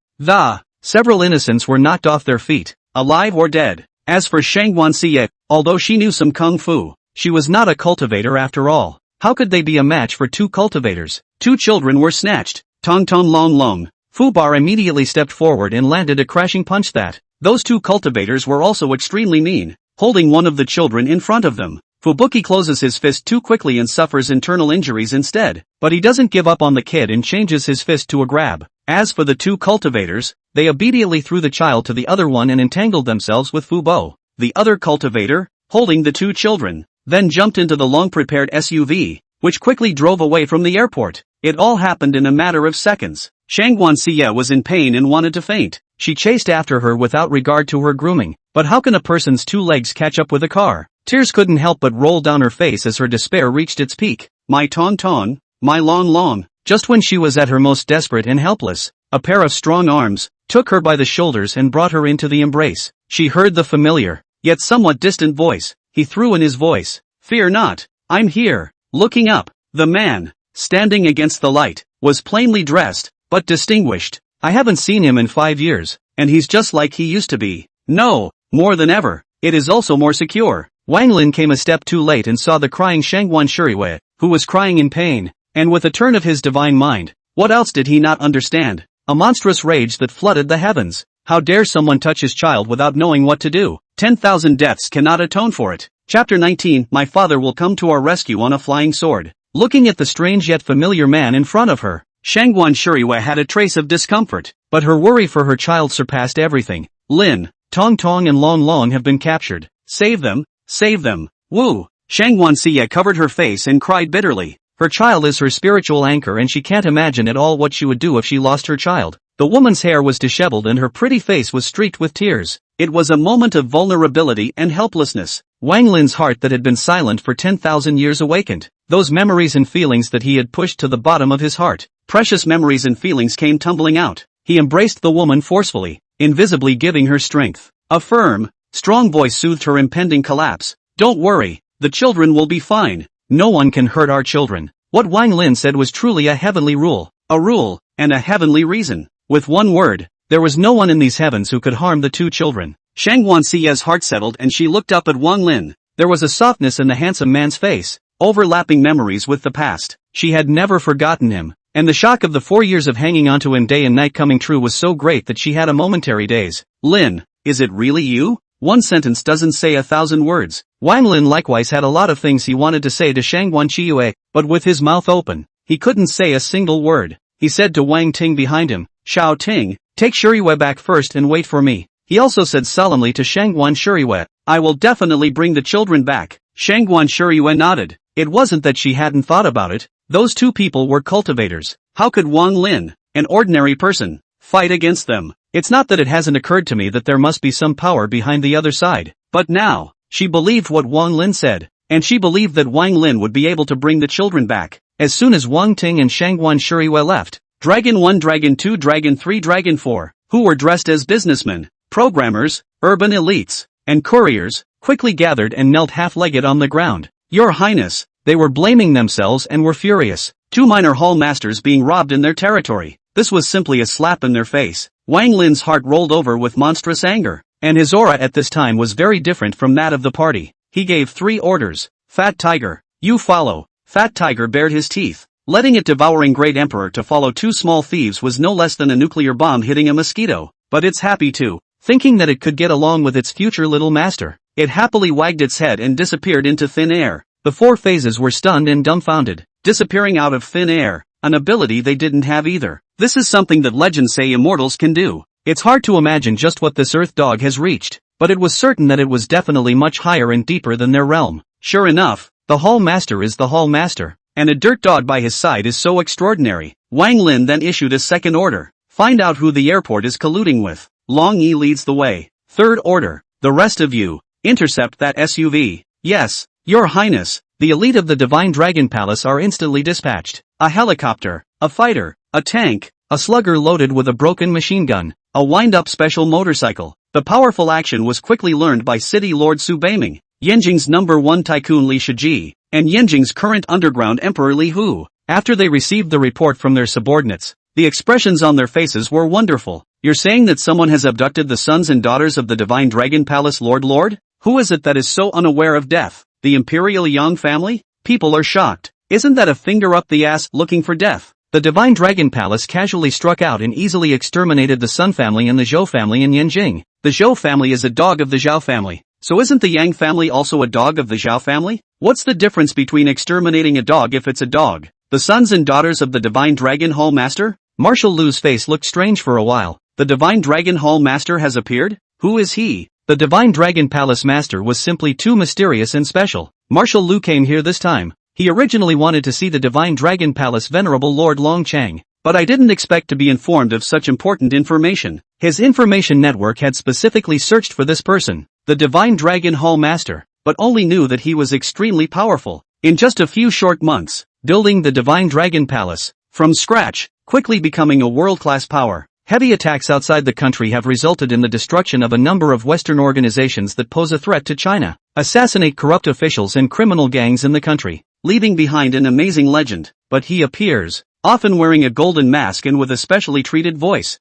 Several innocents were knocked off their feet, alive or dead. As for Shanguan Siya, although she knew some kung fu, she was not a cultivator after all. How could they be a match for two cultivators? Two children were snatched. Tong Tong Long Long. Fubar immediately stepped forward and landed a crashing punch that. Those two cultivators were also extremely mean, holding one of the children in front of them. Fubuki closes his fist too quickly and suffers internal injuries instead, but he doesn't give up on the kid and changes his fist to a grab. As for the two cultivators, they obediently threw the child to the other one and entangled themselves with Fubo. The other cultivator, holding the two children, then jumped into the long-prepared SUV, which quickly drove away from the airport. It all happened in a matter of seconds. Shanguan Siya was in pain and wanted to faint. She chased after her without regard to her grooming. But how can a person's two legs catch up with a car? Tears couldn't help but roll down her face as her despair reached its peak. My Tong Tong, my Long Long, just when she was at her most desperate and helpless, a pair of strong arms took her by the shoulders and brought her into the embrace. She heard the familiar, yet somewhat distant voice. He threw in his voice. "Fear not, I'm here." Looking up, the man, standing against the light, was plainly dressed, but distinguished. "I haven't seen him in 5 years, and he's just like he used to be. No, more than ever. It is also more secure." Wang Lin came a step too late and saw the crying Shanguan Shuriwei, who was crying in pain, and with a turn of his divine mind, what else did he not understand? A monstrous rage that flooded the heavens. How dare someone touch his child without knowing what to do? 10,000 deaths cannot atone for it. Chapter 19. My father will come to our rescue on a flying sword. Looking at the strange yet familiar man in front of her, Shanguan Shuriwei had a trace of discomfort, but her worry for her child surpassed everything. Lin, Tong Tong and Long Long have been captured. Save them, save them. Woo! Shanguan Xie covered her face and cried bitterly. Her child is her spiritual anchor and she can't imagine at all what she would do if she lost her child. The woman's hair was disheveled and her pretty face was streaked with tears. It was a moment of vulnerability and helplessness. Wang Lin's heart that had been silent for 10,000 years awakened. Those memories and feelings that he had pushed to the bottom of his heart. Precious memories and feelings came tumbling out. He embraced the woman forcefully, invisibly giving her strength. A firm, strong voice soothed her impending collapse. "Don't worry, the children will be fine. No one can hurt our children." What Wang Lin said was truly a heavenly rule. A rule, and a heavenly reason. With one word, there was no one in these heavens who could harm the two children. Shanguan Xie's heart settled and she looked up at Wang Lin. There was a softness in the handsome man's face, overlapping memories with the past. She had never forgotten him, and the shock of the 4 years of hanging onto him day and night coming true was so great that she had a momentary daze. "Lin, is it really you?" One sentence doesn't say 1,000 words. Wang Lin likewise had a lot of things he wanted to say to Shanguan Qiuyue, but with his mouth open, he couldn't say a single word. He said to Wang Ting behind him, "Shao Ting, take Shuriwei back first and wait for me." He also said solemnly to Shanguan Shuriwei, "I will definitely bring the children back." Shanguan Shuriwei nodded. It wasn't that she hadn't thought about it. Those two people were cultivators. How could Wang Lin, an ordinary person, fight against them? It's not that it hasn't occurred to me that there must be some power behind the other side. But now, she believed what Wang Lin said, and she believed that Wang Lin would be able to bring the children back. As soon as Wang Ting and Shanguan Shuriwei left, Dragon 1, Dragon 2, Dragon 3, Dragon 4, who were dressed as businessmen, programmers, urban elites, and couriers, quickly gathered and knelt half-legged on the ground. "Your Highness," they were blaming themselves and were furious. 2 minor hall masters being robbed in their territory. This was simply a slap in their face. Wang Lin's heart rolled over with monstrous anger, and his aura at this time was very different from that of the party. He gave 3 orders. "Fat Tiger, you follow." Fat Tiger bared his teeth. Letting it devouring Great Emperor to follow 2 small thieves was no less than a nuclear bomb hitting a mosquito, but it's happy too. Thinking that it could get along with its future little master, it happily wagged its head and disappeared into thin air. The 4 phases were stunned and dumbfounded. Disappearing out of thin air, an ability they didn't have either. This is something that legends say immortals can do. It's hard to imagine just what this earth dog has reached, but it was certain that it was definitely much higher and deeper than their realm. Sure enough, the hall master is the hall master, and a dirt dog by his side is so extraordinary. Wang Lin then issued a second order. Find out who the airport is colluding with. Long Yi leads the way. Third order, the rest of you, intercept that SUV. Yes, Your Highness. The elite of the Divine Dragon Palace are instantly dispatched. A helicopter, a fighter, a tank, a slugger loaded with a broken machine gun, a wind-up special motorcycle. The powerful action was quickly learned by City Lord Su Beiming, Yanjing's number 1 tycoon Li Shiji, and Yanjing's current underground emperor Li Hu. After they received the report from their subordinates, the expressions on their faces were wonderful. You're saying that someone has abducted the sons and daughters of the Divine Dragon Palace Lord? Who is it that is so unaware of death? The Imperial Yang family? People are shocked. Isn't that a finger up the ass looking for death? The Divine Dragon Palace casually struck out and easily exterminated the Sun family and the Zhou family in Yanjing. The Zhou family is a dog of the Zhao family. So isn't the Yang family also a dog of the Zhao family? What's the difference between exterminating a dog if it's a dog? The sons and daughters of the Divine Dragon Hall Master? Marshal Lu's face looked strange for a while. The Divine Dragon Hall Master has appeared? Who is he? The Divine Dragon Palace Master was simply too mysterious and special. Marshal Lu came here this time. He originally wanted to see the Divine Dragon Palace Venerable Lord Long Chang, but I didn't expect to be informed of such important information. His information network had specifically searched for this person, the Divine Dragon Hall Master, but only knew that he was extremely powerful. In just a few short months, building the Divine Dragon Palace, from scratch, quickly becoming a world-class power. Heavy attacks outside the country have resulted in the destruction of a number of Western organizations that pose a threat to China, assassinate corrupt officials and criminal gangs in the country, leaving behind an amazing legend. But he appears, often wearing a golden mask and with a specially treated voice.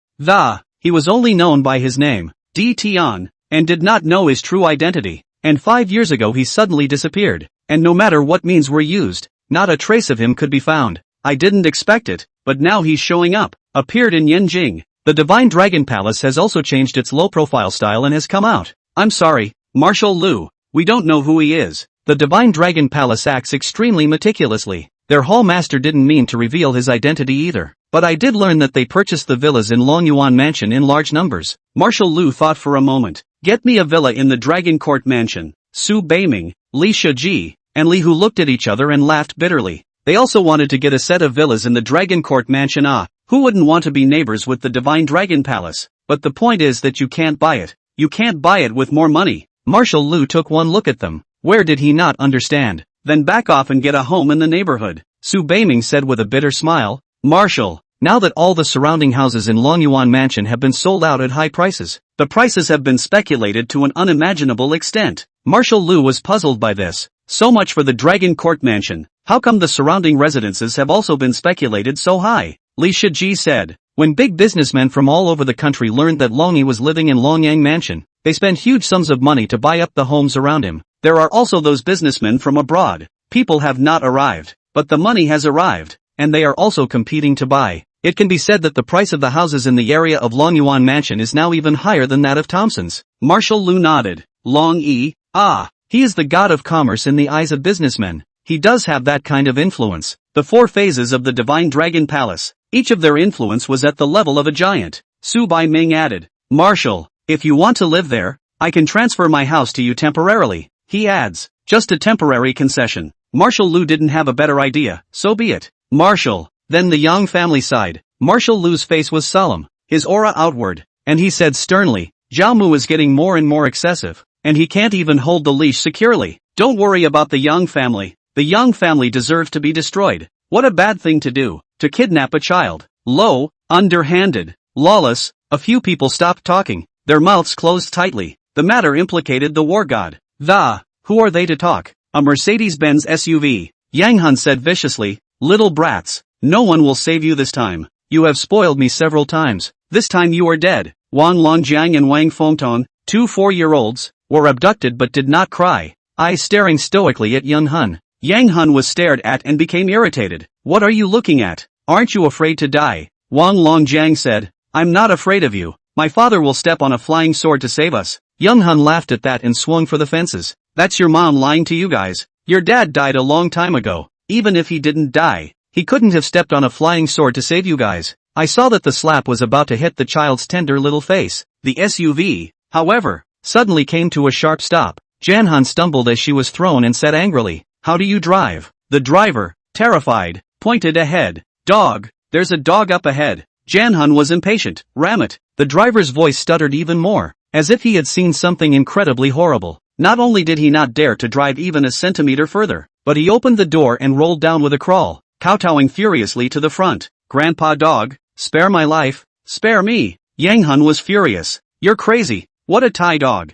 He was only known by his name, Di Tian, and did not know his true identity. And 5 years ago he suddenly disappeared, and no matter what means were used, not a trace of him could be found. I didn't expect it, but now he's showing up. Appeared in Yanjing. The Divine Dragon Palace has also changed its low-profile style and has come out. I'm sorry, Marshal Lu, we don't know who he is. The Divine Dragon Palace acts extremely meticulously. Their hall master didn't mean to reveal his identity either, but I did learn that they purchased the villas in Longyuan Mansion in large numbers. Marshal Lu thought for a moment. Get me a villa in the Dragon Court Mansion. Su Beiming, Li Shiji, and Li Hu looked at each other and laughed bitterly. They also wanted to get a set of villas in the Dragon Court Mansion. Who wouldn't want to be neighbors with the Divine Dragon Palace? But the point is that you can't buy it. You can't buy it with more money. Marshal Lu took one look at them. Where did he not understand? Then back off and get a home in the neighborhood. Su Beiming said with a bitter smile. Marshal, now that all the surrounding houses in Longyuan Mansion have been sold out at high prices, the prices have been speculated to an unimaginable extent. Marshal Lu was puzzled by this. So much for the Dragon Court Mansion. How come the surrounding residences have also been speculated so high? Li Shiji said. When big businessmen from all over the country learned that Longy was living in Longyang Mansion, they spent huge sums of money to buy up the homes around him. There are also those businessmen from abroad. People have not arrived, but the money has arrived, and they are also competing to buy. It can be said that the price of the houses in the area of Longyuan Mansion is now even higher than that of Thompson's. Marshal Lu nodded. Long Yi, he is the god of commerce in the eyes of businessmen. He does have that kind of influence. The 4 phases of the Divine Dragon Palace, each of their influence was at the level of a giant. Su Beiming added. Marshal, if you want to live there, I can transfer my house to you temporarily. He adds. Just a temporary concession. Marshal Lu didn't have a better idea, so be it. Marshal. Then the Yang family sighed. Marshal Lu's face was solemn, his aura outward, and he said sternly, Zhao Mu is getting more and more excessive, and he can't even hold the leash securely. Don't worry about the Yang family. The Yang family deserves to be destroyed. What a bad thing to do, to kidnap a child. Low, underhanded, lawless. A few people stopped talking, their mouths closed tightly. The matter implicated the war god. Who are they to talk? A Mercedes-Benz SUV. Yang Hun said viciously, little brats, no one will save you this time. You have spoiled me several times. This time you are dead. Wang Longjiang and Wang Fengtong, 2 4-year-olds, were abducted but did not cry, eyes staring stoically at Yang Hun. Yang Hun was stared at and became irritated. What are you looking at? Aren't you afraid to die? Wang Longjiang said, I'm not afraid of you. My father will step on a flying sword to save us. Yang Hun laughed at that and swung for the fences. That's your mom lying to you guys. Your dad died a long time ago. Even if he didn't die, he couldn't have stepped on a flying sword to save you guys. I saw that the slap was about to hit the child's tender little face. The SUV, however, suddenly came to a sharp stop. Jan Han stumbled as she was thrown and said angrily, How do you drive? The driver, terrified, pointed ahead. Dog, there's a dog up ahead. Jan Han was impatient. Ram it. The driver's voice stuttered even more, as if he had seen something incredibly horrible. Not only did he not dare to drive even a centimeter further, but he opened the door and rolled down with a crawl, kowtowing furiously to the front. Grandpa dog, spare my life, spare me. Yang Hun was furious. You're crazy. What a Thai dog.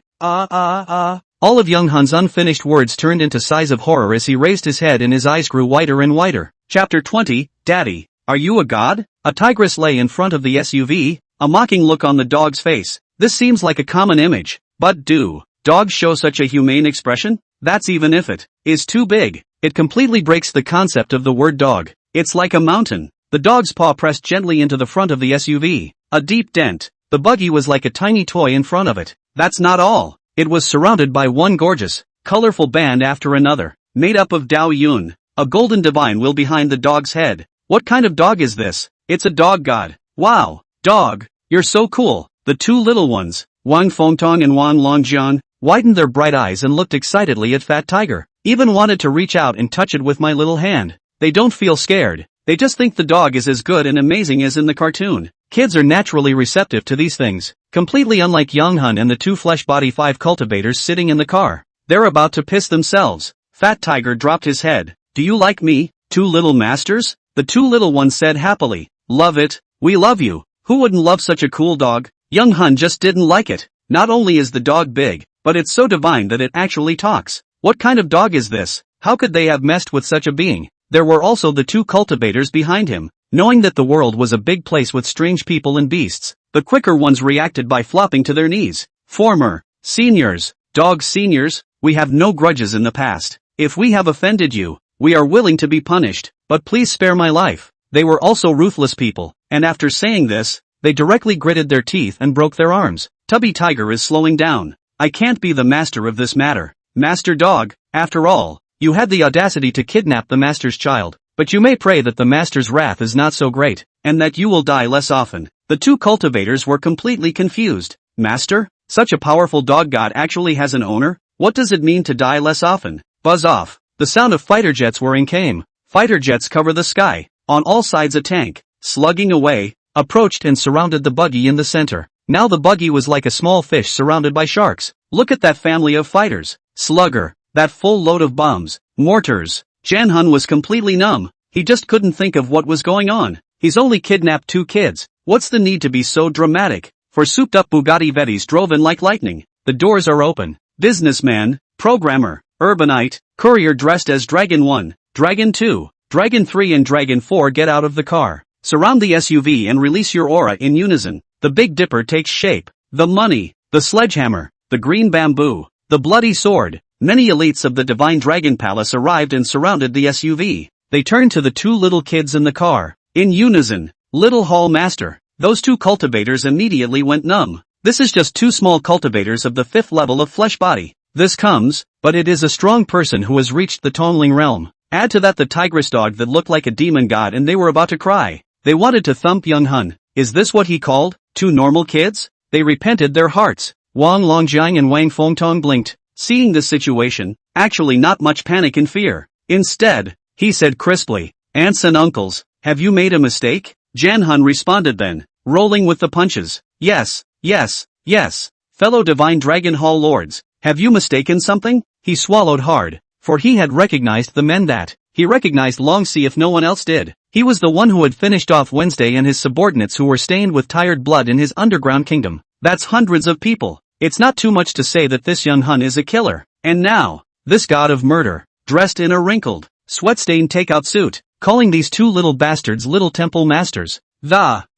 All of Yang Hun's unfinished words turned into sighs of horror as he raised his head and his eyes grew whiter and whiter. Chapter 20, Daddy, are you a god? A tigress lay in front of the SUV, a mocking look on the dog's face. This seems like a common image, but do dogs show such a humane expression? That's even if it is too big. It completely breaks the concept of the word dog. It's like a mountain. The dog's paw pressed gently into the front of the SUV. A deep dent. The buggy was like a tiny toy in front of it. That's not all. It was surrounded by one gorgeous, colorful band after another, made up of Dao Yun. A golden divine wheel behind the dog's head. What kind of dog is this? It's a dog god. Wow, dog, you're so cool. The 2 little ones, Wang Fengtong and Wang Longjiang, widened their bright eyes and looked excitedly at Fat Tiger. Even wanted to reach out and touch it with my little hand. They don't feel scared. They just think the dog is as good and amazing as in the cartoon. Kids are naturally receptive to these things, completely unlike Yang Hun and the 2 Flesh Body 5 cultivators sitting in the car. They're about to piss themselves. Fat Tiger dropped his head. Do you like me, 2 little masters? The two little ones said happily. Love it, we love you. Who wouldn't love such a cool dog? Young Hun just didn't like it. Not only is the dog big, but it's so divine that it actually talks. What kind of dog is this? How could they have messed with such a being? There were also the two cultivators behind him. Knowing that the world was a big place with strange people and beasts, the quicker ones reacted by flopping to their knees. Former seniors, dog seniors, we have no grudges in the past. If we have offended you, we are willing to be punished, but please spare my life. They were also ruthless people, and after saying this, they directly gritted their teeth and broke their arms. Tubby Tiger is slowing down. I can't be the master of this matter. Master Dog, after all, you had the audacity to kidnap the master's child, but you may pray that the master's wrath is not so great, and that you will die less often. The two cultivators were completely confused. Master? Such a powerful dog god actually has an owner? What does it mean to die less often? Buzz off. The sound of fighter jets whirring came. Fighter jets cover the sky. On all sides a tank, slugging away, approached and surrounded the buggy in the center. Now the buggy was like a small fish surrounded by sharks. Look at that family of fighters. Slugger. That full load of bombs, mortars. Jan Hun was completely numb. He just couldn't think of what was going on. He's only kidnapped 2 kids. What's the need to be so dramatic? For souped up Bugatti Vettis drove in like lightning. The doors are open. Businessman, programmer, urbanite, courier dressed as Dragon 1, Dragon 2, Dragon 3 and Dragon 4 get out of the car. Surround the SUV and release your aura in unison. The Big Dipper takes shape. The money, the sledgehammer, the green bamboo, the bloody sword. Many elites of the Divine Dragon Palace arrived and surrounded the SUV. They turned to the 2 little kids in the car. In unison, Little Hall Master. Those 2 cultivators immediately went numb. This is just 2 small cultivators of the 5th level of flesh body. This comes, but it is a strong person who has reached the Tongling realm. Add to that the tigress dog that looked like a demon god and they were about to cry. They wanted to thump Young Hun. Is this what he called? 2 normal kids? They repented their hearts. Wang Longjiang and Wang Fengtong blinked. Seeing this situation, actually not much panic and fear. Instead, he said crisply, aunts and uncles, have you made a mistake? Jan Hun responded then, rolling with the punches. Yes, yes, yes. Fellow Divine Dragon Hall Lords, have you mistaken something? He swallowed hard, for he had recognized the men that he recognized Longxi if no one else did. He was the one who had finished off Wednesday and his subordinates who were stained with tired blood in his underground kingdom. That's hundreds of people. It's not too much to say that this Young Hun is a killer. And now, this god of murder, dressed in a wrinkled, sweat-stained takeout suit, calling these 2 little bastards little temple masters.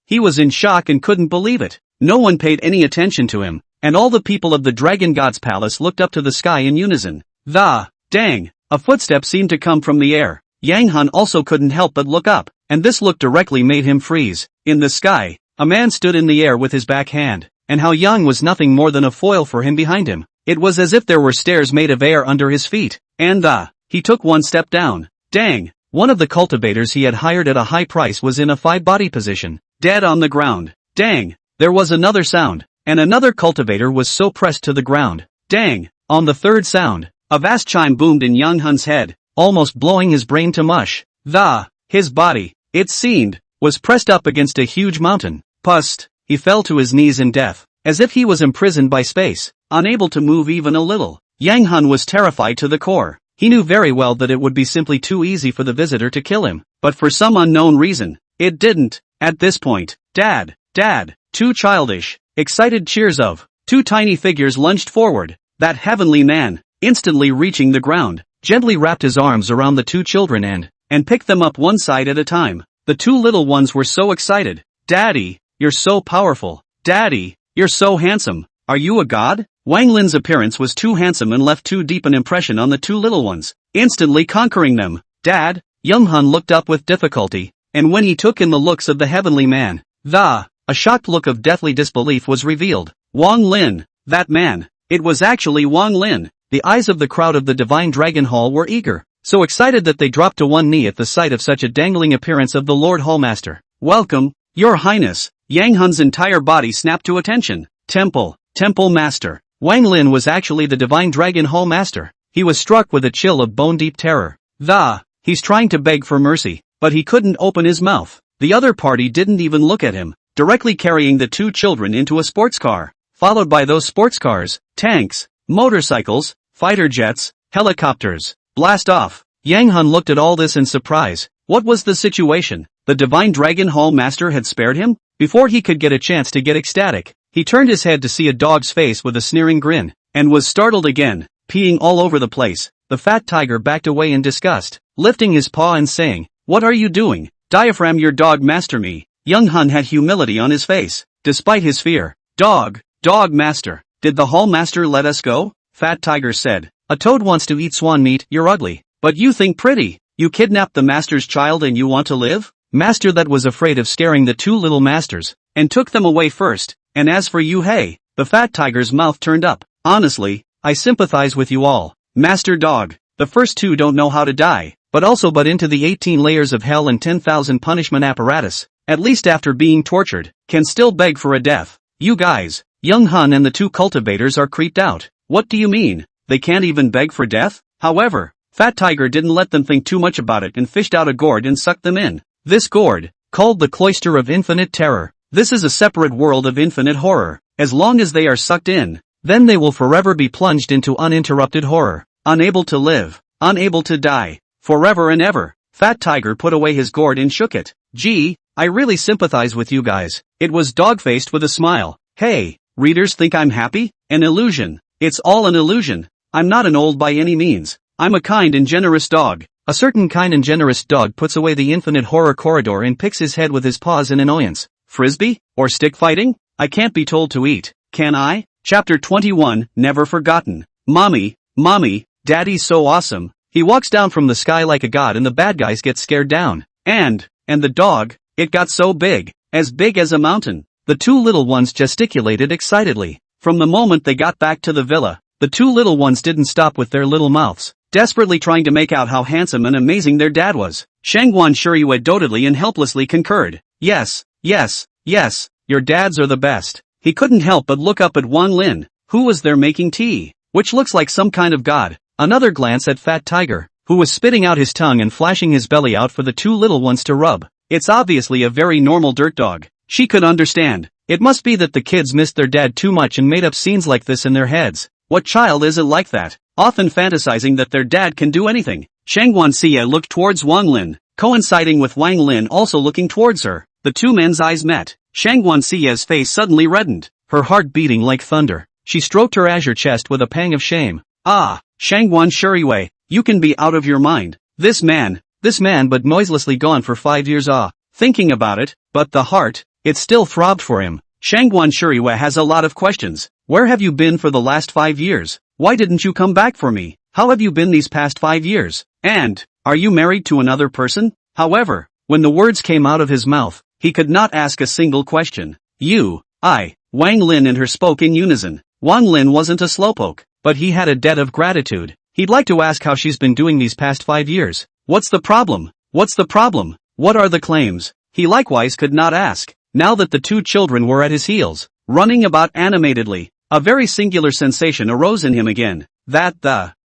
He was in shock and couldn't believe it. No one paid any attention to him, and all the people of the Dragon God's palace looked up to the sky in unison. Dang! A footstep seemed to come from the air. Yang Hun also couldn't help but look up, and this look directly made him freeze. In the sky, a man stood in the air with his back hand, and Hao Yang was nothing more than a foil for him behind him. It was as if there were stairs made of air under his feet, and he took 1 step down. Dang! One of the cultivators he had hired at a high price was in a 5-body position, dead on the ground. Dang! There was another sound, and another cultivator was so pressed to the ground. Dang! On the 3rd sound, a vast chime boomed in Yang Hun's head, almost blowing his brain to mush. His body, it seemed, was pressed up against a huge mountain. Pust! He fell to his knees in death, as if he was imprisoned by space, unable to move even a little. Yang Hun was terrified to the core. He knew very well that it would be simply too easy for the visitor to kill him, but for some unknown reason, it didn't. At this point, Dad! 2 childish, excited cheers of 2 tiny figures lunged forward. That heavenly man, instantly reaching the ground, gently wrapped his arms around the 2 children and picked them up one side at a time. The 2 little ones were so excited. Daddy, you're so powerful. Daddy, you're so handsome. Are you a god? Wang Lin's appearance was too handsome and left too deep an impression on the 2 little ones, instantly conquering them. Dad? Young Hun looked up with difficulty, and when he took in the looks of the heavenly man, a shocked look of deathly disbelief was revealed. Wang Lin, that man. It was actually Wang Lin. The eyes of the crowd of the Divine Dragon Hall were eager, so excited that they dropped to one knee at the sight of such a dangling appearance of the Lord Hallmaster. Welcome, Your Highness. Yang Hun's entire body snapped to attention. Temple Master. Wang Lin was actually the Divine Dragon Hall Master. He was struck with a chill of bone-deep terror. He's trying to beg for mercy, but he couldn't open his mouth. The other party didn't even look at him, directly carrying the 2 children into a sports car, followed by those sports cars, tanks, motorcycles, fighter jets, helicopters. Blast off. Yang Hun looked at all this in surprise. What was the situation? The divine dragon hall master had spared him? Before he could get a chance to get ecstatic, he turned his head to see a dog's face with a sneering grin, and was startled again, peeing all over the place. The fat tiger backed away in disgust, lifting his paw and saying, "What are you doing? Diaphragm your dog master me." Young Hun had humility on his face, despite his fear. Dog master, did the hall master let us go? Fat tiger said, "A toad wants to eat swan meat, you're ugly. But you think pretty. You kidnapped the master's child and you want to live?" Master that was afraid of scaring the two little masters, and took them away first. "And as for you, hey," the fat tiger's mouth turned up. "Honestly, I sympathize with you all. Master dog, the first two don't know how to die, but into the 18 layers of hell and 10,000 punishment apparatus, at least after being tortured, can still beg for a death. You guys." Young Hun and the two cultivators are creeped out. "What do you mean? They can't even beg for death?" However, Fat Tiger didn't let them think too much about it and fished out a gourd and sucked them in. This gourd, called the Cloister of Infinite Terror, this is a separate world of infinite horror. As long as they are sucked in, then they will forever be plunged into uninterrupted horror, unable to live, unable to die, forever and ever. Fat Tiger put away his gourd and shook it. "Gee, I really sympathize with you guys." It was dog-faced with a smile. "Hey, readers think I'm happy? An illusion. It's all an illusion. I'm not an old by any means. I'm a kind and generous dog." A certain kind and generous dog puts away the infinite horror corridor and picks his head with his paws in annoyance. Frisbee? Or stick fighting? I can't be told to eat, can I? Chapter 21, Never Forgotten. Mommy, Daddy's so awesome. He walks down from the sky like a god and the bad guys get scared down. And the dog, it got so big as a mountain. The two little ones gesticulated excitedly. From the moment they got back to the villa, the two little ones didn't stop with their little mouths, desperately trying to make out how handsome and amazing their dad was. Shanguan Shuriyue doggedly and helplessly concurred. Yes, your dads are the best. He couldn't help but look up at Wang Lin, who was there making tea, which looks like some kind of god. Another glance at Fat Tiger, who was spitting out his tongue and flashing his belly out for the two little ones to rub. It's obviously a very normal dirt dog. She could understand. It must be that the kids missed their dad too much and made up scenes like this in their heads. What child isn't like that, often fantasizing that their dad can do anything? Shanguan Xie looked towards Wang Lin, coinciding with Wang Lin also looking towards her. The two men's eyes met. Shanguan Xie's face suddenly reddened, her heart beating like thunder. She stroked her azure chest with a pang of shame. "Ah, Shanguan Shuriyue, you can be out of your mind. This man but noiselessly gone for 5 years. Thinking about it, but the heart, it still throbbed for him. Shanguan Shuriyue has a lot of questions. Where have you been for the last 5 years? Why didn't you come back for me? How have you been these past 5 years? And, are you married to another person?" However, when the words came out of his mouth, he could not ask a single question. Wang Lin and her spoke in unison. Wang Lin wasn't a slowpoke, but he had a debt of gratitude. He'd like to ask how she's been doing these past 5 years. What's the problem? What are the claims? He likewise could not ask. Now that the two children were at his heels, running about animatedly, a very singular sensation arose in him again.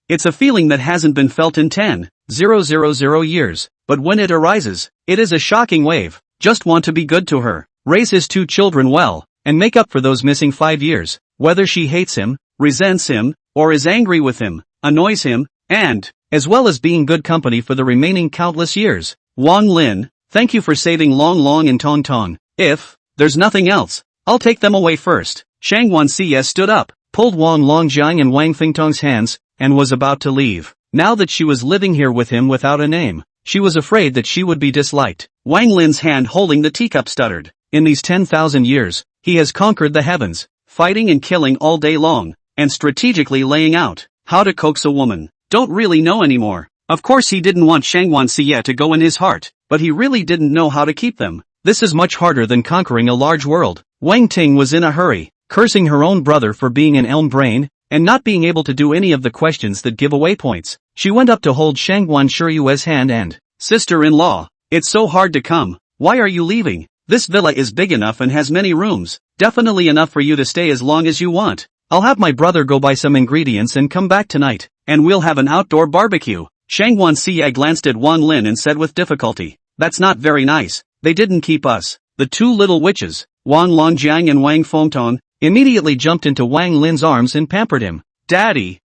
It's a feeling that hasn't been felt in 10,000 years, but when it arises, it is a shocking wave. Just want to be good to her, raise his two children well, and make up for those missing 5 years. Whether she hates him, resents him, or is angry with him, annoys him, and, as well as being good company for the remaining countless years. Wang Lin, thank you for saving Long Long and Tong Tong. If there's nothing else, I'll take them away first. Shanguan Xie stood up, pulled Wang Longjiang and Wang Fingtong's hands, and was about to leave. Now that she was living here with him without a name, she was afraid that she would be disliked. Wang Lin's hand holding the teacup stuttered. In these 10,000 years, he has conquered the heavens, fighting and killing all day long, and strategically laying out how to coax a woman. Don't really know anymore. Of course he didn't want Shanguan Xie to go in his heart, but he really didn't know how to keep them. This is much harder than conquering a large world. Wang Ting was in a hurry, cursing her own brother for being an elm brain, and not being able to do any of the questions that give away points. She went up to hold Shanguan Shuriyue's hand and, "Sister-in-law, it's so hard to come. Why are you leaving? This villa is big enough and has many rooms, definitely enough for you to stay as long as you want. I'll have my brother go buy some ingredients and come back tonight, and we'll have an outdoor barbecue." Shanguan Xie glanced at Wang Lin and said with difficulty, "That's not very nice. They didn't keep us." The two little witches, Wang Longjiang and Wang Fengtong, immediately jumped into Wang Lin's arms and pampered him. Daddy,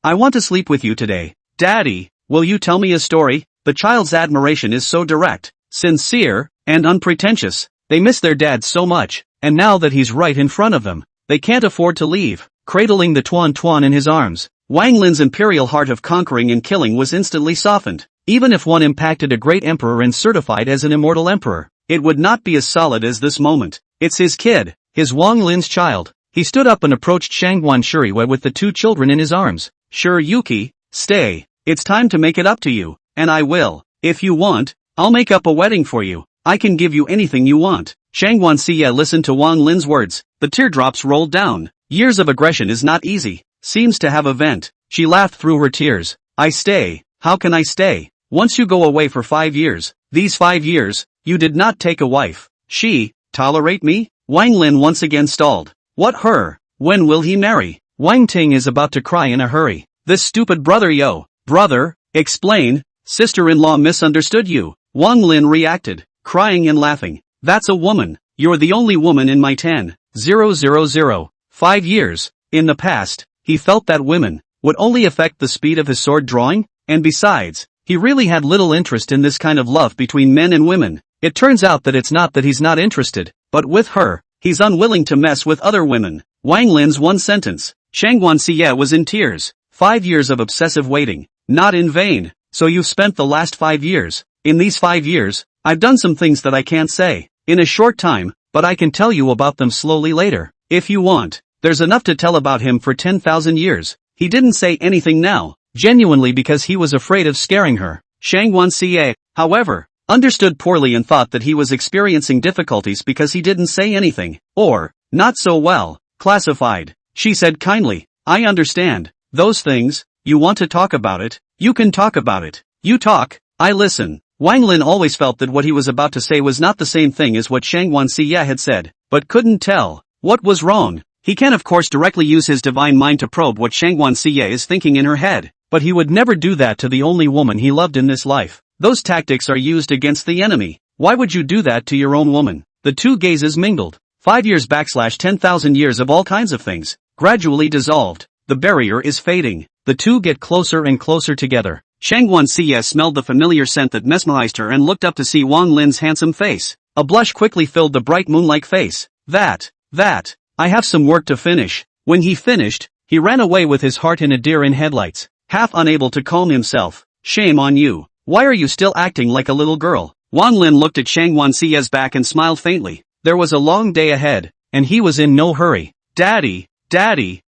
I want to sleep with you today. Daddy, will you tell me a story?" The child's admiration is so direct, sincere, and unpretentious. They miss their dad so much, and now that he's right in front of them, they can't afford to leave. Cradling the Tuan in his arms, Wang Lin's imperial heart of conquering and killing was instantly softened. Even if one impacted a great emperor and certified as an immortal emperor, it would not be as solid as this moment. It's his kid, his Wang Lin's child. He stood up and approached Shanguan Shuriwa with the 2 children in his arms. Sure, Yuki, stay. It's time to make it up to you, and I will. If you want, I'll make up a wedding for you. I can give you anything you want. Shanguan Xie listened to Wang Lin's words. The teardrops rolled down. Years of aggression is not easy. Seems to have a vent. She laughed through her tears. I stay. How can I stay? Once you go away for 5 years, these 5 years, you did not take a wife. She, tolerate me? Wang Lin once again stalled. What her? When will he marry? Wang Ting is about to cry in a hurry. This stupid brother Brother, explain, sister-in-law misunderstood you. Wang Lin reacted, crying and laughing. That's a woman. You're the only woman in my 5 years. In the past, he felt that women would only affect the speed of his sword drawing, and besides, he really had little interest in this kind of love between men and women. It turns out that it's not that he's not interested, but with her, he's unwilling to mess with other women. Wang Lin's one sentence. Shanguan Xie was in tears. 5 years of obsessive waiting. Not in vain. So you've spent the last 5 years. In these 5 years, I've done some things that I can't say in a short time, but I can tell you about them slowly later. If you want. There's enough to tell about him for 10,000 years. He didn't say anything now, genuinely because he was afraid of scaring her. Shanguan Xie, however, understood poorly and thought that he was experiencing difficulties because he didn't say anything, or, not so well, classified. She said kindly, I understand. Those things, you want to talk about it, you can talk about it. You talk, I listen. Wang Lin always felt that what he was about to say was not the same thing as what Shanguan Xie had said, but couldn't tell. What was wrong? He can of course directly use his divine mind to probe what Shanguan Xie is thinking in her head, but he would never do that to the only woman he loved in this life. Those tactics are used against the enemy. Why would you do that to your own woman? The two gazes mingled. 5 years / 10,000 years of all kinds of things, gradually dissolved. The barrier is fading. The two get closer and closer together. Shanguan Xie smelled the familiar scent that mesmerized her and looked up to see Wang Lin's handsome face. A blush quickly filled the bright moon-like face. That, I have some work to finish. When he finished, he ran away with his heart in a deer in headlights, half unable to calm himself. Shame on you. Why are you still acting like a little girl? Wang Lin looked at Shanguan Xie's back and smiled faintly. There was a long day ahead, and he was in no hurry. Daddy,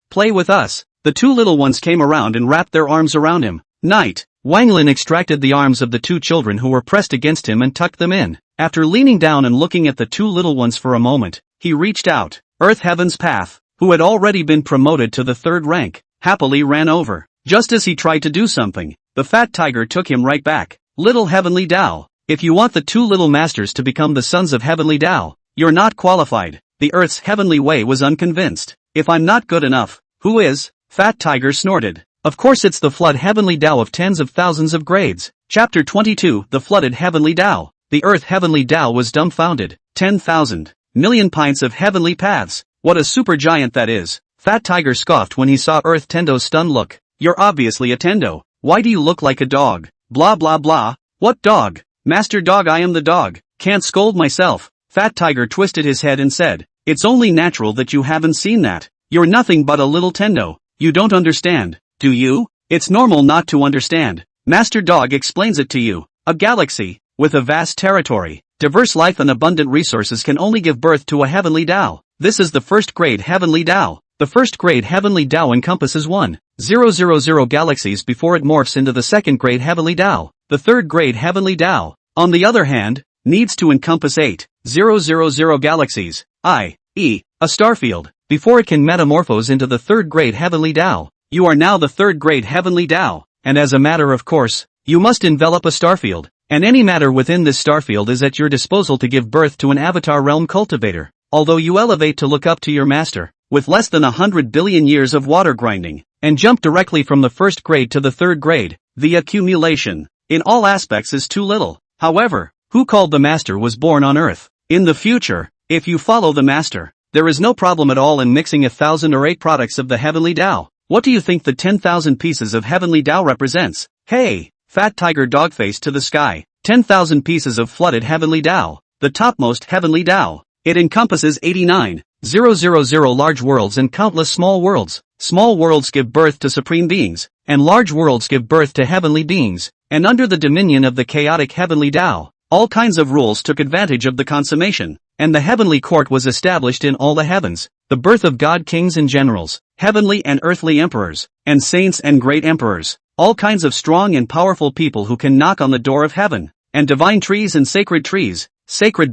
play with us. The two little ones came around and wrapped their arms around him. Night. Wang Lin extracted the arms of the two children who were pressed against him and tucked them in. After leaning down and looking at the two little ones for a moment, he reached out. Earth Heaven's Path, who had already been promoted to the 3rd rank, happily ran over. Just as he tried to do something, the fat tiger took him right back. Little Heavenly Tao, if you want the two little masters to become the sons of Heavenly Tao, you're not qualified. The Earth's Heavenly Way was unconvinced. If I'm not good enough, who is? Fat Tiger snorted. Of course it's the Flood Heavenly Tao of tens of thousands of grades. Chapter 22, The Flooded Heavenly Tao. The Earth Heavenly Tao was dumbfounded. 10,000 million pints of heavenly paths. What a supergiant that is. Fat Tiger scoffed when he saw Earth Tendo's stunned look. You're obviously a Tendo. Why do you look like a dog? Blah blah blah. What dog? Master Dog, I am the dog. Can't scold myself. Fat Tiger twisted his head and said, it's only natural that you haven't seen that. You're nothing but a little Tendo. You don't understand, do you? It's normal not to understand. Master Dog explains it to you. A galaxy, with a vast territory, diverse life and abundant resources can only give birth to a heavenly Tao. This is the 1st grade heavenly Tao. The 1st grade heavenly Tao encompasses 1,000 galaxies before it morphs into the 2nd grade heavenly Tao. The 3rd grade heavenly Tao, on the other hand, needs to encompass 8,000 galaxies, i.e., a starfield, before it can metamorphose into the 3rd grade heavenly Tao. You are now the 3rd grade heavenly Tao, and as a matter of course, you must envelop a starfield, and any matter within this starfield is at your disposal to give birth to an avatar realm cultivator. Although you elevate to look up to your master, with less than 100 billion years of water grinding, and jump directly from the 1st grade to the 3rd grade, the accumulation, in all aspects is too little. However, who called the master was born on Earth. In the future, if you follow the master, there is no problem at all in mixing 1,000 or 8 products of the heavenly Tao. What do you think the 10,000 pieces of heavenly Tao represents? Hey, Fat Tiger Dogface to the sky. 10,000 pieces of flooded heavenly Tao. The topmost heavenly Tao. It encompasses 89,000 large worlds and countless small worlds. Small worlds give birth to supreme beings, and large worlds give birth to heavenly beings. And under the dominion of the chaotic heavenly Tao, all kinds of rules took advantage of the consummation, and the heavenly court was established in all the heavens. The birth of god kings and generals, heavenly and earthly emperors, and saints and great emperors. All kinds of strong and powerful people who can knock on the door of heaven, and divine trees and sacred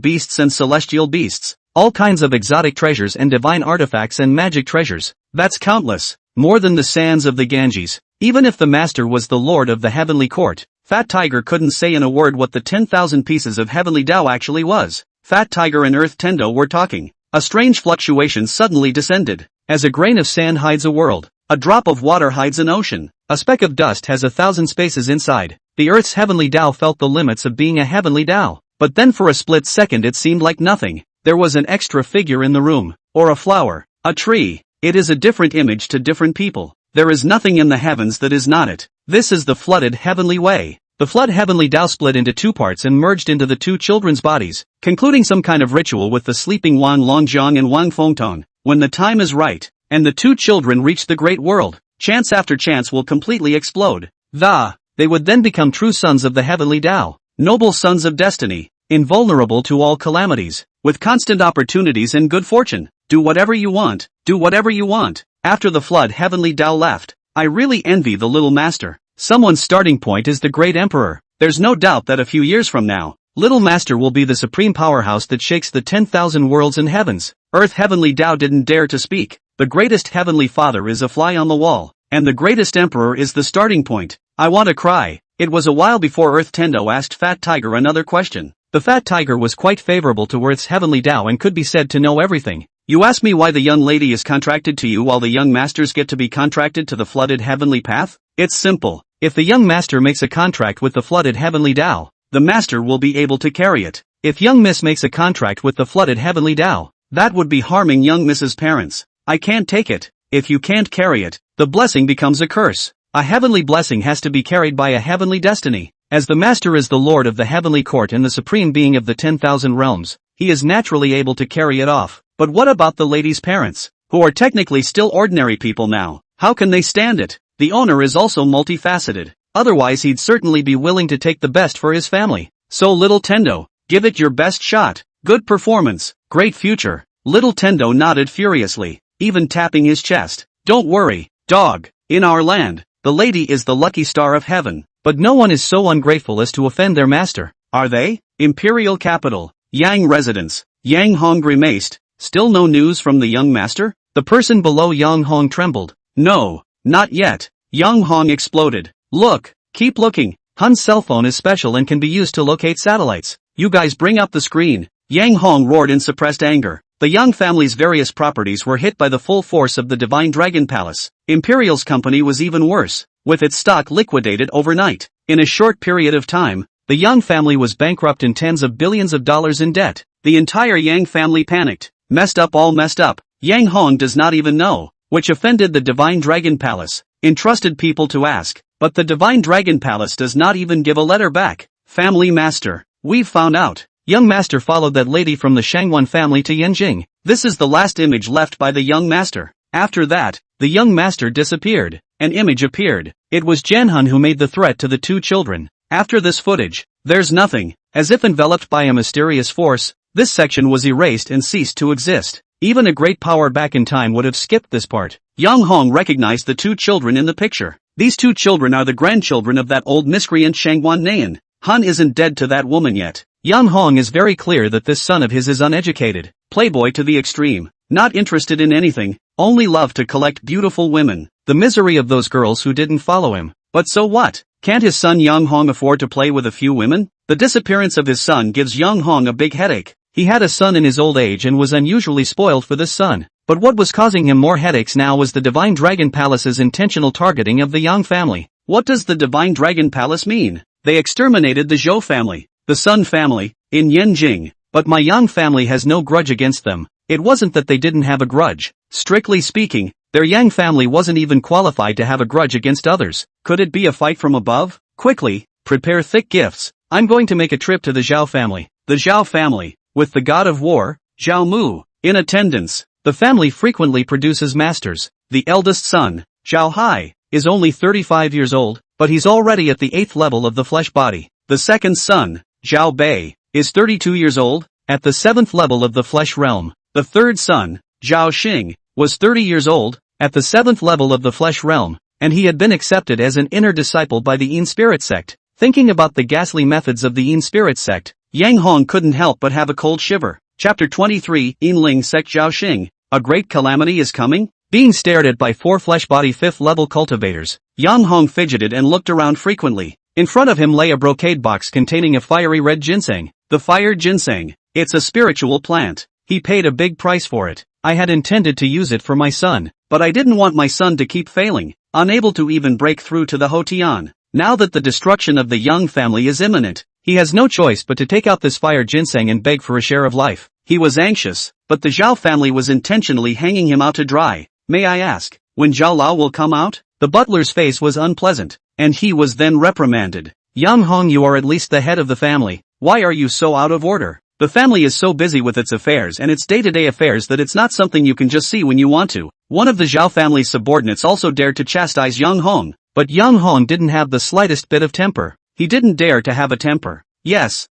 beasts and celestial beasts. All kinds of exotic treasures and divine artifacts and magic treasures. That's countless, more than the sands of the Ganges. Even if the master was the lord of the heavenly court, Fat Tiger couldn't say in a word what the 10,000 pieces of heavenly Tao actually was. Fat Tiger and Earth Tendo were talking. A strange fluctuation suddenly descended. As a grain of sand hides a world, a drop of water hides an ocean. A speck of dust has 1,000 spaces inside. The Earth's heavenly Tao felt the limits of being a heavenly Tao. But then for a split second it seemed like nothing. There was an extra figure in the room, or a flower, a tree. It is a different image to different people. There is nothing in the heavens that is not it. This is the flooded heavenly way. The flood heavenly Tao split into two parts and merged into the two children's bodies, concluding some kind of ritual with the sleeping Wang Longjiang and Wang Fengtong. When the time is right, and the two children reach the great world, chance after chance will completely explode. They would then become true sons of the heavenly Tao, noble sons of destiny, invulnerable to all calamities, with constant opportunities and good fortune. Do whatever you want, do whatever you want. After the flood heavenly Tao left, I really envy the little master. Someone's starting point is the great emperor. There's no doubt that a few years from now, little master will be the supreme powerhouse that shakes the 10,000 worlds and heavens. Earth heavenly Tao didn't dare to speak. The greatest heavenly father is a fly on the wall, and the greatest emperor is the starting point. I want to cry. It was a while before Earth Tendo asked Fat Tiger another question. The Fat Tiger was quite favorable to Earth's heavenly Tao and could be said to know everything. You ask me why the young lady is contracted to you while the young masters get to be contracted to the flooded heavenly path? It's simple. If the young master makes a contract with the flooded heavenly Tao, the master will be able to carry it. If young miss makes a contract with the flooded heavenly Tao, that would be harming young miss's parents. I can't take it. If you can't carry it, the blessing becomes a curse. A heavenly blessing has to be carried by a heavenly destiny. As the master is the lord of the heavenly court and the supreme being of the 10,000 realms, he is naturally able to carry it off. But what about the lady's parents, who are technically still ordinary people now? How can they stand it? The owner is also multifaceted. Otherwise he'd certainly be willing to take the best for his family. So little Tendo, give it your best shot. Good performance, great future. Little Tendo nodded furiously, even tapping his chest. Don't worry, dog. In our land, the lady is the lucky star of heaven. But no one is so ungrateful as to offend their master. Are they? Imperial capital, Yang residence. Yang Hong grimaced. Still no news from the young master? The person below Yang Hong trembled. No, not yet. Yang Hong exploded. Look, keep looking. Hun's cell phone is special and can be used to locate satellites. You guys bring up the screen. Yang Hong roared in suppressed anger. The Yang family's various properties were hit by the full force of the Divine Dragon Palace. Imperial's company was even worse, with its stock liquidated overnight. In a short period of time, the Yang family was bankrupt in tens of billions of dollars in debt. The entire Yang family panicked. Messed up, all messed up. Yang Hong does not even know, which offended the Divine Dragon Palace, entrusted people to ask, but the Divine Dragon Palace does not even give a letter back. Family master, we've found out. Young master followed that lady from the Shanguan family to Yanjing. This is the last image left by the young master. After that, the young master disappeared. An image appeared. It was Janhun who made the threat to the two children. After this footage, there's nothing. As if enveloped by a mysterious force, this section was erased and ceased to exist. Even a great power back in time would have skipped this part. Yang Hong recognized the two children in the picture. These two children are the grandchildren of that old miscreant Shanguan Nayan. Hun isn't dead to that woman yet. Yang Hong is very clear that this son of his is uneducated, playboy to the extreme, not interested in anything, only love to collect beautiful women. The misery of those girls who didn't follow him. But so what? Can't his son Yang Hong afford to play with a few women? The disappearance of his son gives Yang Hong a big headache. He had a son in his old age and was unusually spoiled for this son. But what was causing him more headaches now was the Divine Dragon Palace's intentional targeting of the Yang family. What does the Divine Dragon Palace mean? They exterminated the Zhou family, the Sun family, in Yanjing. But my Yang family has no grudge against them. It wasn't that they didn't have a grudge. Strictly speaking, their Yang family wasn't even qualified to have a grudge against others. Could it be a fight from above? Quickly, prepare thick gifts. I'm going to make a trip to the Zhao family. The Zhao family, with the god of war, Zhao Mu, in attendance. The family frequently produces masters. The eldest son, Zhao Hai, is only 35 years old, but he's already at the 8th level of the flesh body. The second son, Zhao Bei, is 32 years old, at the 7th level of the flesh realm. The third son, Zhao Xing, was 30 years old, at the 7th level of the flesh realm, and he had been accepted as an inner disciple by the Yin Spirit sect. Thinking about the ghastly methods of the Yin Spirit sect, Yang Hong couldn't help but have a cold shiver. Chapter 23, Yin Ling Sect Zhao Xing, a great calamity is coming? Being stared at by 4 flesh body 5th level cultivators, Yang Hong fidgeted and looked around frequently. In front of him lay a brocade box containing a fiery red ginseng. The fire ginseng, it's a spiritual plant. He paid a big price for it. I had intended to use it for my son, but I didn't want my son to keep failing, unable to even break through to the Hotian. Now that the destruction of the Yang family is imminent, he has no choice but to take out this fire ginseng and beg for a share of life. He was anxious, but the Zhao family was intentionally hanging him out to dry. May I ask, when Zhao Lao will come out? The butler's face was unpleasant, and he was then reprimanded. Yang Hong, you are at least the head of the family. Why are you so out of order? The family is so busy with its affairs and its day-to-day affairs that it's not something you can just see when you want to. One of the Zhao family's subordinates also dared to chastise Yang Hong, but Yang Hong didn't have the slightest bit of temper. He didn't dare to have a temper. Yes,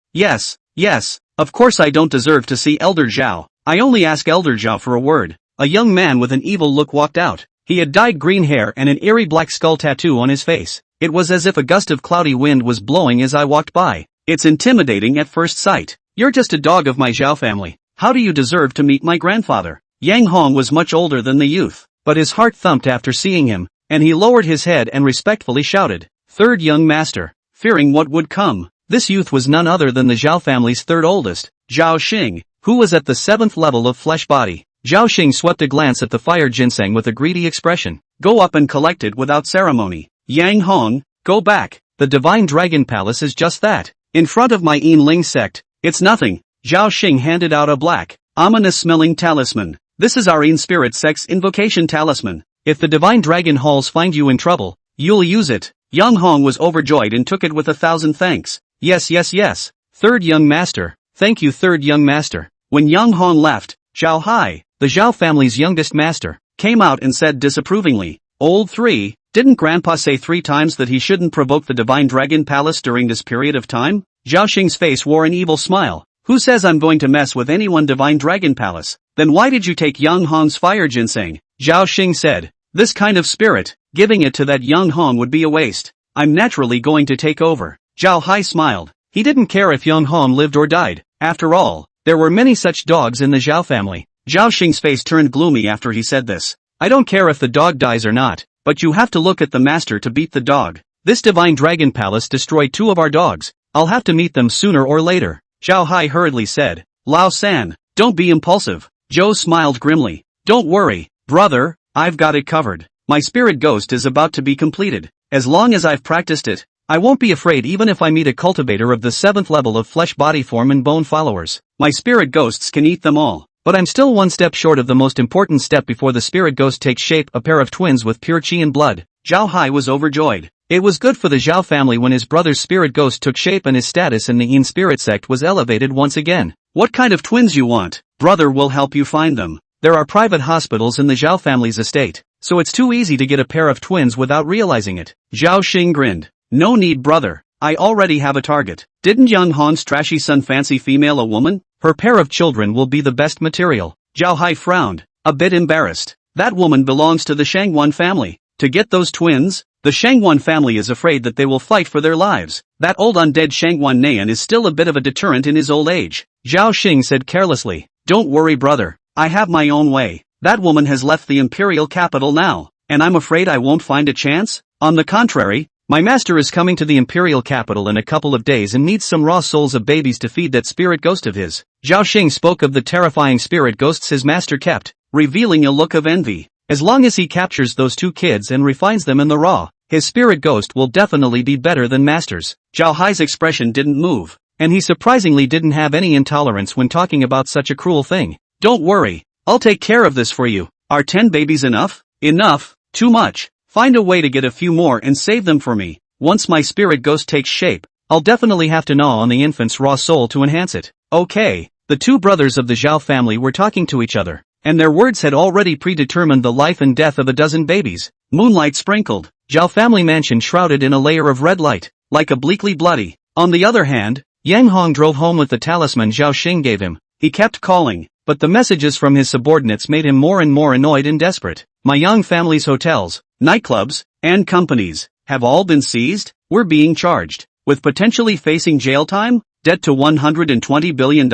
of course I don't deserve to see Elder Zhao. I only ask Elder Zhao for a word. A young man with an evil look walked out. He had dyed green hair and an eerie black skull tattoo on his face. It was as if a gust of cloudy wind was blowing as I walked by. It's intimidating at first sight. You're just a dog of my Zhao family. How do you deserve to meet my grandfather? Yang Hong was much older than the youth, but his heart thumped after seeing him, and he lowered his head and respectfully shouted, "Third young master." Fearing what would come, this youth was none other than the Zhao family's third oldest, Zhao Xing, who was at the 7th level of flesh body. Zhao Xing swept a glance at the fire ginseng with a greedy expression. Go up and collect it without ceremony. Yang Hong, go back. The divine dragon palace is just that. In front of my Yin Ling sect, it's nothing. Zhao Xing handed out a black, ominous-smelling talisman. This is our Yin Spirit sect's invocation talisman. If the divine dragon halls find you in trouble, you'll use it. Yang Hong was overjoyed and took it with 1,000 thanks. Yes. Third young master. Thank you, third young master. When Yang Hong left, Zhao Hai, the Zhao family's youngest master, came out and said disapprovingly, Old 3, didn't Grandpa say 3 times that he shouldn't provoke the divine dragon palace during this period of time? Zhao Xing's face wore an evil smile. Who says I'm going to mess with anyone divine dragon palace? Then why did you take Yang Hong's fire ginseng? Zhao Xing said, this kind of spirit, giving it to that Yang Hong would be a waste. I'm naturally going to take over. Zhao Hai smiled. He didn't care if Yang Hong lived or died. After all, there were many such dogs in the Zhao family. Zhao Xing's face turned gloomy after he said this. I don't care if the dog dies or not, but you have to look at the master to beat the dog. This divine dragon palace destroyed 2 of our dogs. I'll have to meet them sooner or later. Zhao Hai hurriedly said. Lao San, don't be impulsive. Zhou smiled grimly. Don't worry, brother, I've got it covered. My spirit ghost is about to be completed. As long as I've practiced it, I won't be afraid even if I meet a cultivator of the 7th level of flesh body form and bone followers. My spirit ghosts can eat them all. But I'm still one step short of the most important step before the spirit ghost takes shape, a pair of twins with pure chi and blood. Zhao Hai was overjoyed. It was good for the Zhao family when his brother's spirit ghost took shape and his status in the Yin Spirit sect was elevated once again. What kind of twins you want? Brother will help you find them. There are private hospitals in the Zhao family's estate, so it's too easy to get a pair of twins without realizing it. Zhao Xing grinned. No need, brother. I already have a target. Didn't Yang Hong's trashy son fancy female a woman? Her pair of children will be the best material. Zhao Hai frowned, a bit embarrassed. That woman belongs to the Shanguan family. To get those twins, the Shanguan family is afraid that they will fight for their lives. That old undead Shanguan Nayan is still a bit of a deterrent in his old age. Zhao Xing said carelessly. Don't worry, brother. I have my own way. That woman has left the imperial capital now, and I'm afraid I won't find a chance. On the contrary, my master is coming to the imperial capital in a couple of days and needs some raw souls of babies to feed that spirit ghost of his. Zhao Xing spoke of the terrifying spirit ghosts his master kept, revealing a look of envy. As long as he captures those 2 kids and refines them in the raw, his spirit ghost will definitely be better than master's. Zhao Hai's expression didn't move, and he surprisingly didn't have any intolerance when talking about such a cruel thing. Don't worry, I'll take care of this for you. Are 10 babies enough? Enough, too much. Find a way to get a few more and save them for me. Once my spirit ghost takes shape, I'll definitely have to gnaw on the infant's raw soul to enhance it. Okay. The two brothers of the Zhao family were talking to each other, and their words had already predetermined the life and death of a dozen babies. Moonlight sprinkled, Zhao family mansion shrouded in a layer of red light, like obliquely bloody. On the other hand, Yang Hong drove home with the talisman Zhao Xing gave him. He kept calling, but the messages from his subordinates made him more and more annoyed and desperate. My Yang family's hotels, nightclubs, and companies have all been seized. We're being charged with potentially facing jail time, debt to $120 billion?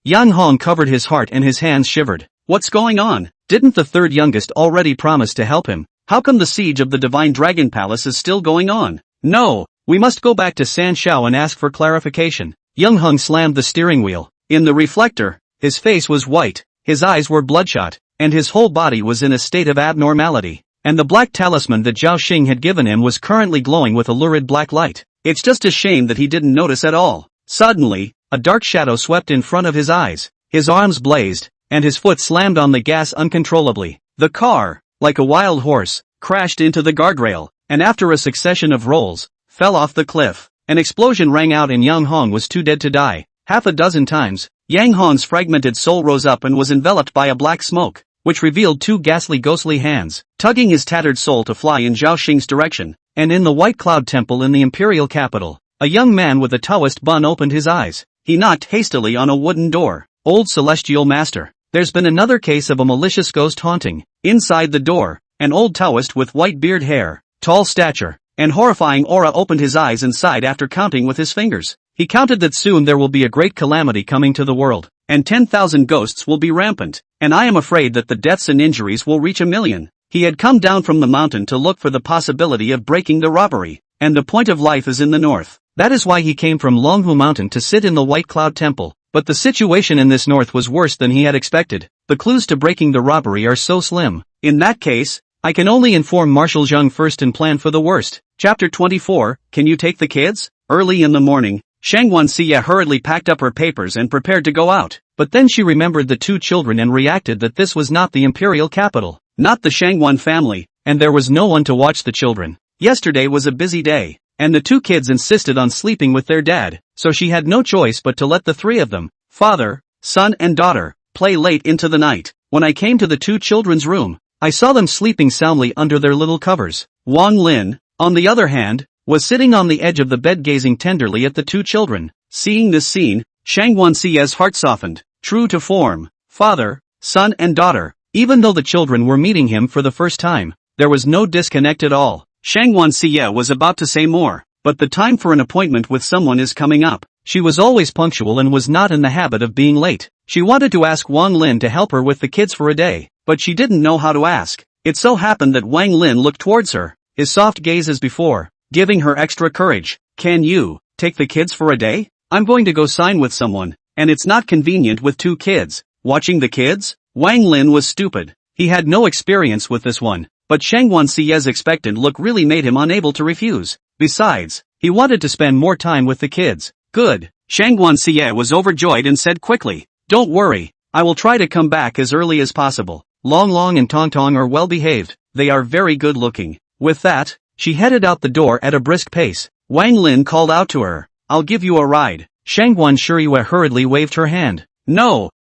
Yang Hong covered his heart and his hands shivered. What's going on? Didn't the third youngest already promise to help him? How come the siege of the Divine Dragon Palace is still going on? No, we must go back to San Shao and ask for clarification. Yang Hong slammed the steering wheel. In the reflector, his face was white, his eyes were bloodshot, and his whole body was in a state of abnormality. And the black talisman that Zhao Xing had given him was currently glowing with a lurid black light. It's just a shame that he didn't notice at all. Suddenly, a dark shadow swept in front of his eyes. His arms blazed, and his foot slammed on the gas uncontrollably. The car, like a wild horse, crashed into the guardrail, and after a succession of rolls, fell off the cliff. An explosion rang out and Yang Hong was too dead to die. Half a dozen times, Yang Hong's fragmented soul rose up and was enveloped by a black smoke, which revealed two ghostly hands, tugging his tattered soul to fly in Zhao Xing's direction. And in the White Cloud Temple in the imperial capital, a young man with a Taoist bun opened his eyes. He knocked hastily on a wooden door. Old Celestial Master, there's been another case of a malicious ghost haunting. Inside the door, an old Taoist with white beard hair, tall stature, and horrifying aura opened his eyes and sighed after counting with his fingers. He counted that soon there will be a great calamity coming to the world, and 10,000 ghosts will be rampant, and I am afraid that the deaths and injuries will reach 1 million. He had come down from the mountain to look for the possibility of breaking the robbery, and the point of life is in the north. That is why he came from Longhu Mountain to sit in the White Cloud Temple. But the situation in this north was worse than he had expected. The clues to breaking the robbery are so slim. In that case, I can only inform Marshal Zheng first and plan for the worst. Chapter 24, Can you take the kids? Early in the morning, Shanguan Xie hurriedly packed up her papers and prepared to go out. But then she remembered the two children and reacted that this was not the imperial capital, not the Shanguan family, and there was no one to watch the children. Yesterday was a busy day, and the two kids insisted on sleeping with their dad, so she had no choice but to let the three of them, father, son and daughter, play late into the night. When I came to the two children's room, I saw them sleeping soundly under their little covers. Wang Lin, on the other hand, was sitting on the edge of the bed gazing tenderly at the two children. Seeing this scene, Shanguan Xie's heart softened. True to form, father, son and daughter, even though the children were meeting him for the first time, there was no disconnect at all. Shanguan Xie was about to say more, but the time for an appointment with someone is coming up. She was always punctual and was not in the habit of being late. She wanted to ask Wang Lin to help her with the kids for a day, but she didn't know how to ask. It so happened that Wang Lin looked towards her, his soft gaze as before, giving her extra courage. Can you take the kids for a day? I'm going to go sign with someone, and it's not convenient with two kids. Watching the kids? Wang Lin was stupid. He had no experience with this one, but Shanguan Xie's expectant look really made him unable to refuse. Besides, he wanted to spend more time with the kids. Good. Shanguan Xie was overjoyed and said quickly, "Don't worry, I will try to come back as early as possible. Long Long and Tong Tong are well behaved, they are very good looking." With that, she headed out the door at a brisk pace. Wang Lin called out to her, "I'll give you a ride." Shanguan Shiyue hurriedly waved her hand. No,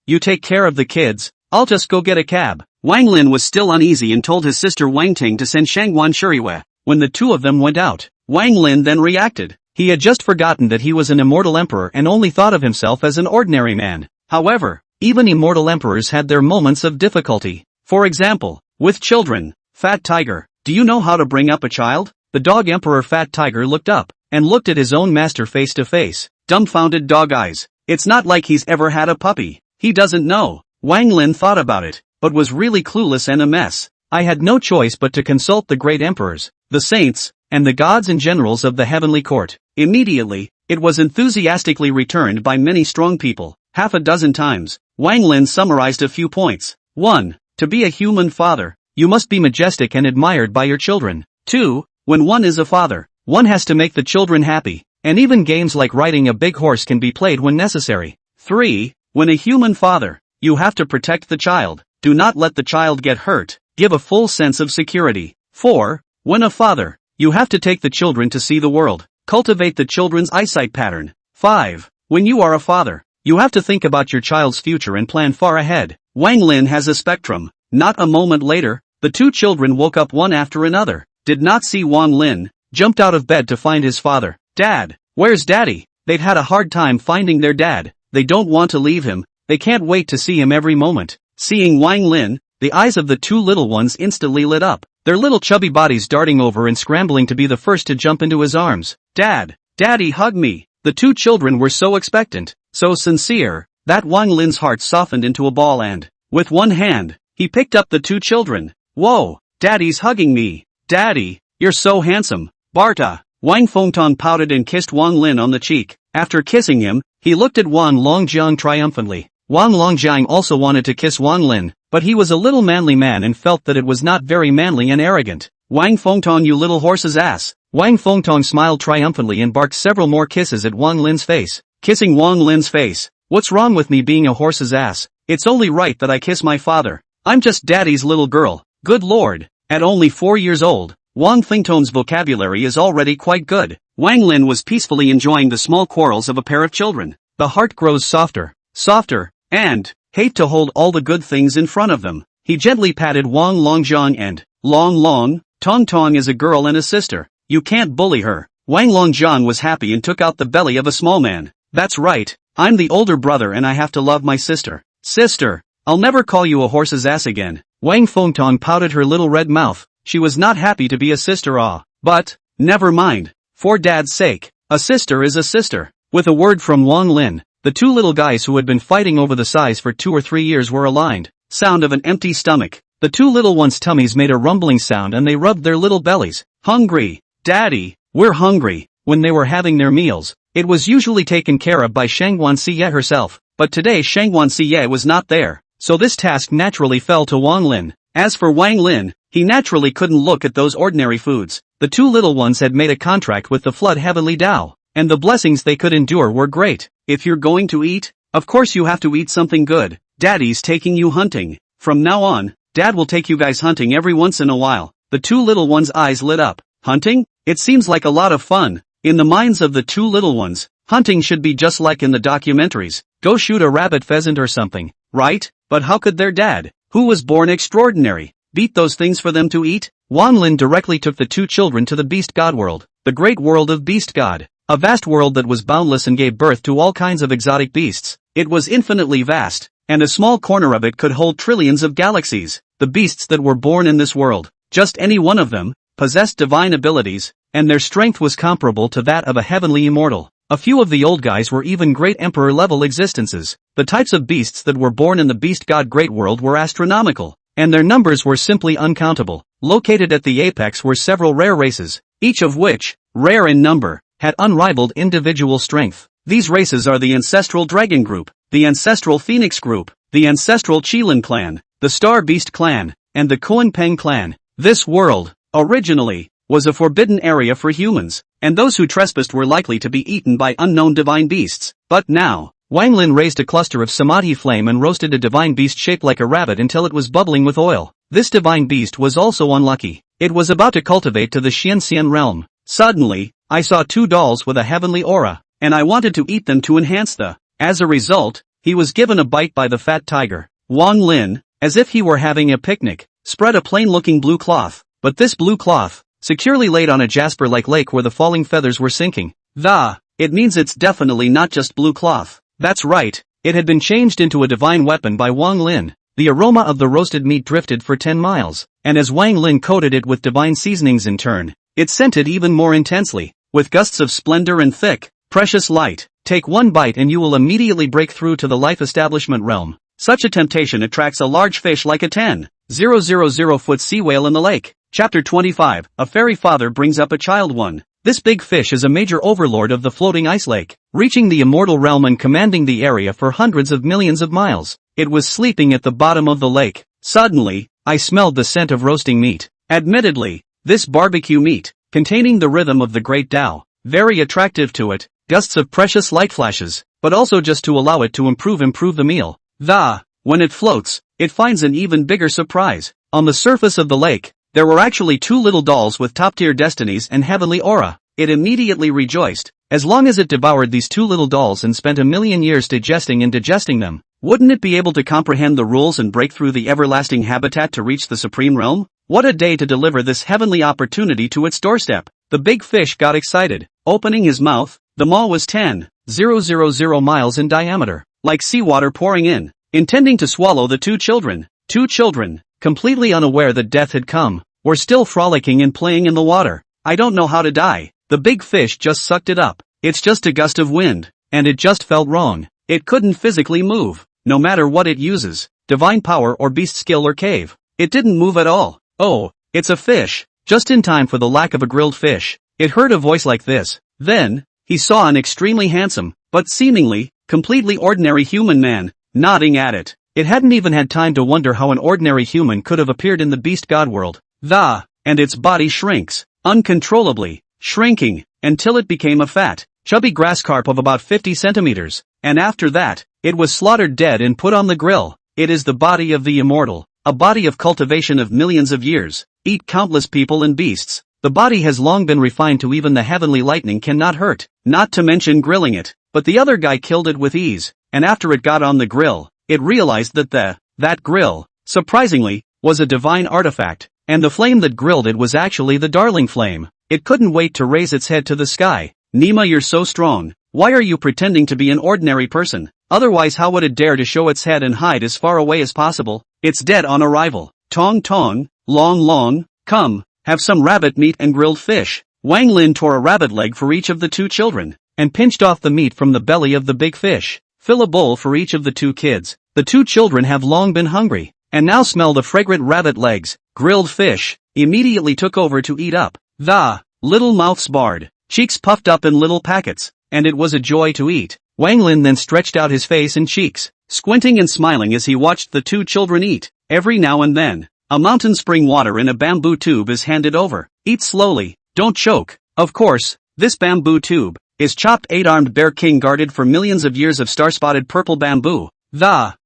you take care of the kids, I'll just go get a cab." Wang Lin was still uneasy and told his sister Wang Ting to send Shanguan Shiyue. When the two of them went out, Wang Lin then reacted. He had just forgotten that he was an immortal emperor and only thought of himself as an ordinary man. However, even immortal emperors had their moments of difficulty. For example, with children. Fat Tiger, do you know how to bring up a child? The dog emperor Fat Tiger looked up, and looked at his own master face to face. Dumbfounded dog eyes. It's not like he's ever had a puppy. He doesn't know. Wang Lin thought about it, but was really clueless and a mess. I had no choice but to consult the great emperors, the saints, and the gods and generals of the heavenly court. Immediately, it was enthusiastically returned by many strong people. Half a dozen times, Wang Lin summarized a few points. 1. To be a human father, you must be majestic and admired by your children. 2. When one is a father, one has to make the children happy, and even games like riding a big horse can be played when necessary. 3. When a human father, you have to protect the child. Do not let the child get hurt. Give a full sense of security. 4. When a father, You have to take the children to see the world. Cultivate the children's eyesight pattern. 5. When you are a father, you have to think about your child's future and plan far ahead. Wang Lin has a spectrum. Not a moment later, the two children woke up one after another. Did not see Wang Lin, jumped out of bed to find his father. Dad, where's Daddy? They've had a hard time finding their dad. They don't want to leave him. They can't wait to see him every moment. Seeing Wang Lin, the eyes of the two little ones instantly lit up, their little chubby bodies darting over and scrambling to be the first to jump into his arms. Dad, Daddy, hug me. The two children were so expectant, so sincere, that Wang Lin's heart softened into a ball and, with one hand, he picked up the two children. Whoa, Daddy's hugging me. Daddy, you're so handsome. Barta. Wang Fengtong pouted and kissed Wang Lin on the cheek. After kissing him, he looked at Wang Longjiang triumphantly. Wang Longjiang also wanted to kiss Wang Lin, but he was a little manly man and felt that it was not very manly and arrogant. Wang Fengtong, you little horse's ass. Wang Fengtong smiled triumphantly and barked several more kisses at Wang Lin's face. Kissing Wang Lin's face. What's wrong with me being a horse's ass? It's only right that I kiss my father. I'm just Daddy's little girl. Good lord. At only 4 years old, Wang Fengtong's vocabulary is already quite good. Wang Lin was peacefully enjoying the small quarrels of a pair of children. The heart grows softer, softer, and hate to hold all the good things in front of them. He gently patted Wang Longjiang and Long, Tong Tong is a girl and a sister. You can't bully her. Wang Longjiang was happy and took out the belly of a small man. That's right, I'm the older brother and I have to love my sister. Sister, I'll never call you a horse's ass again. Wang Fengtong pouted her little red mouth. She was not happy to be a sister but, never mind. For Dad's sake, a sister is a sister. With a word from Wang Lin, the two little guys who had been fighting over the size for 2 or 3 years were aligned. Sound of an empty stomach. The two little ones' tummies made a rumbling sound and they rubbed their little bellies. Hungry. Daddy, we're hungry. When they were having their meals, it was usually taken care of by Shanguan Siye herself, but today Shanguan Siye was not there, so this task naturally fell to Wang Lin. As for Wang Lin, he naturally couldn't look at those ordinary foods. The two little ones had made a contract with the Flood Heavenly Tao, and the blessings they could endure were great. If you're going to eat, of course you have to eat something good. Daddy's taking you hunting. From now on, Dad will take you guys hunting every once in a while. The two little ones' eyes lit up. Hunting? It seems like a lot of fun. In the minds of the two little ones, hunting should be just like in the documentaries. Go shoot a rabbit, pheasant or something, right? But how could their dad, who was born extraordinary, beat those things for them to eat? Wang Lin directly took the two children to the Beast God world, the great world of Beast God. A vast world that was boundless and gave birth to all kinds of exotic beasts. It was infinitely vast, and a small corner of it could hold trillions of galaxies. The beasts that were born in this world, just any one of them, possessed divine abilities, and their strength was comparable to that of a heavenly immortal. A few of the old guys were even great emperor-level existences. The types of beasts that were born in the Beast God Great World were astronomical, and their numbers were simply uncountable. Located at the apex were several rare races, each of which, rare in number, had unrivaled individual strength. These races are the Ancestral Dragon Group, the Ancestral Phoenix Group, the Ancestral Qilin Clan, the Star Beast Clan, and the Kuan Peng Clan. This world, originally, was a forbidden area for humans, and those who trespassed were likely to be eaten by unknown divine beasts. But now, Wang Lin raised a cluster of samadhi flame and roasted a divine beast shaped like a rabbit until it was bubbling with oil. This divine beast was also unlucky. It was about to cultivate to the Xianxian realm. Suddenly, I saw 2 dolls with a heavenly aura, and I wanted to eat them to enhance the. As a result, he was given a bite by the fat tiger. Wang Lin, as if he were having a picnic, spread a plain-looking blue cloth, but this blue cloth, securely laid on a jasper-like lake where the falling feathers were sinking. It means it's definitely not just blue cloth. That's right, it had been changed into a divine weapon by Wang Lin. The aroma of the roasted meat drifted for 10 miles, and as Wang Lin coated it with divine seasonings in turn, it scented even more intensely, with gusts of splendor and thick, precious light. Take one bite and you will immediately break through to the life establishment realm. Such a temptation attracts a large fish like a 10,000-foot sea whale in the lake. Chapter 25, A Fairy Father Brings Up a Child 1. This big fish is a major overlord of the floating ice lake, reaching the immortal realm and commanding the area for hundreds of millions of miles. It was sleeping at the bottom of the lake. Suddenly, I smelled the scent of roasting meat. Admittedly, this barbecue meat, containing the rhythm of the great Tao, very attractive to it, gusts of precious light flashes, but also just to allow it to improve the meal. When it floats, it finds an even bigger surprise. On the surface of the lake, There were actually two little dolls with top-tier destinies and heavenly aura. It immediately rejoiced. As long as it devoured these two little dolls and spent 1,000,000 years digesting them, wouldn't it be able to comprehend the rules and break through the everlasting habitat to reach the supreme realm? What a day to deliver this heavenly opportunity to its doorstep. The big fish got excited. Opening his mouth, the maw was 10,000 miles in diameter, like seawater pouring in, intending to swallow the two children. Two children, completely unaware that death had come, were still frolicking and playing in the water. I don't know how to die. The big fish just sucked it up. It's just a gust of wind, and it just felt wrong. It couldn't physically move, no matter what it uses, divine power or beast skill or cave. It didn't move at all. Oh, it's a fish. Just in time for the lack of a grilled fish. It heard a voice like this. Then, he saw an extremely handsome, but seemingly, completely ordinary human man, nodding at it. It hadn't even had time to wonder how an ordinary human could have appeared in the beast god world. And its body shrinks, uncontrollably, shrinking, until it became a fat, chubby grass carp of about 50 centimeters, and after that, it was slaughtered dead and put on the grill. It is the body of the immortal, a body of cultivation of millions of years, eat countless people and beasts. The body has long been refined to even the heavenly lightning cannot hurt, not to mention grilling it, but the other guy killed it with ease, and after it got on the grill, it realized that that grill, surprisingly, was a divine artifact, and the flame that grilled it was actually the darling flame. It couldn't wait to raise its head to the sky. Nima, you're so strong. Why are you pretending to be an ordinary person? Otherwise how would it dare to show its head and hide as far away as possible? It's dead on arrival. Tong tong, long, come, have some rabbit meat and grilled fish. Wang Lin tore a rabbit leg for each of the two children, and pinched off the meat from the belly of the big fish. Fill a bowl for each of the two kids. The two children have long been hungry, and now smell the fragrant rabbit legs. Grilled fish immediately took over to eat up. The little mouths barred, cheeks puffed up in little packets, and it was a joy to eat. Wang Lin then stretched out his face and cheeks, squinting and smiling as he watched the two children eat. Every now and then, a mountain spring water in a bamboo tube is handed over. Eat slowly, don't choke. Of course, this bamboo tube is chopped 8-armed bear king guarded for millions of years of star-spotted purple bamboo.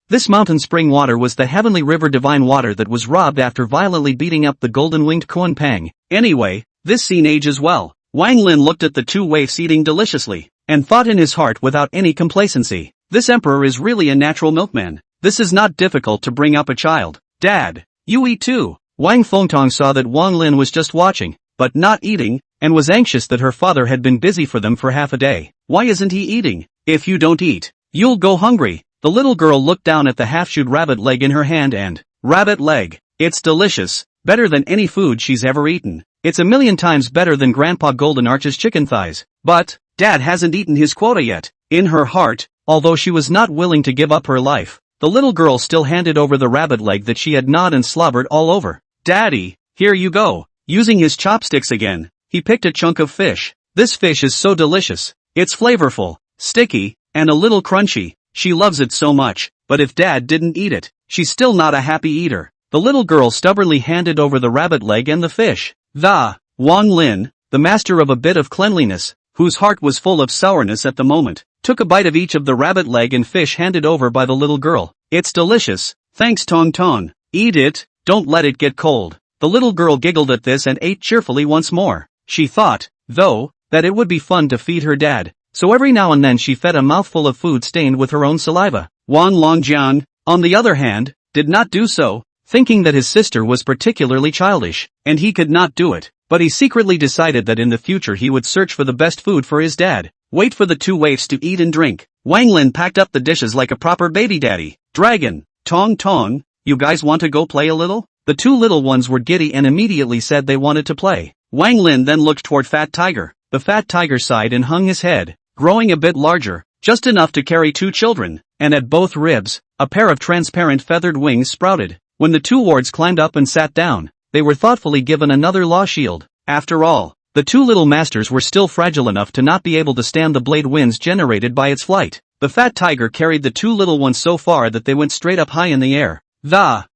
This mountain spring water was the heavenly river divine water that was robbed after violently beating up the golden-winged Kuan Pang. Anyway, this scene ages well. Wang Lin looked at the two waifs eating deliciously, and thought in his heart without any complacency, this emperor is really a natural milkman. This is not difficult to bring up a child. Dad, you eat too. Wang Fengtong saw that Wang Lin was just watching, but not eating, and was anxious that her father had been busy for them for half a day. Why isn't he eating? If you don't eat, you'll go hungry. The little girl looked down at the half-chewed rabbit leg in her hand and, rabbit leg, it's delicious, better than any food she's ever eaten. It's 1,000,000 times better than Grandpa Golden Arch's chicken thighs. But, Dad hasn't eaten his quota yet. In her heart, although she was not willing to give up her life, the little girl still handed over the rabbit leg that she had gnawed and slobbered all over. Daddy, here you go. Using his chopsticks again, he picked a chunk of fish. This fish is so delicious. It's flavorful, sticky, and a little crunchy. She loves it so much, but if Dad didn't eat it, she's still not a happy eater. The little girl stubbornly handed over the rabbit leg and the fish. Wang Lin, the master of a bit of cleanliness, whose heart was full of sourness at the moment, took a bite of each of the rabbit leg and fish handed over by the little girl. It's delicious, thanks Tong Tong. Eat it, don't let it get cold. The little girl giggled at this and ate cheerfully once more. She thought, though, that it would be fun to feed her dad, so every now and then she fed a mouthful of food stained with her own saliva. Wang Longjian, on the other hand, did not do so, thinking that his sister was particularly childish, and he could not do it, but he secretly decided that in the future he would search for the best food for his dad. Wait for the two waifs to eat and drink. Wang Lin packed up the dishes like a proper baby daddy. Dragon, Tong Tong, you guys want to go play a little? The two little ones were giddy and immediately said they wanted to play. Wang Lin then looked toward Fat Tiger. The Fat Tiger sighed and hung his head, growing a bit larger, just enough to carry two children, and at both ribs, a pair of transparent feathered wings sprouted. When the two wards climbed up and sat down, they were thoughtfully given another law shield. After all, the two little masters were still fragile enough to not be able to stand the blade winds generated by its flight. The Fat Tiger carried the two little ones so far that they went straight up high in the air.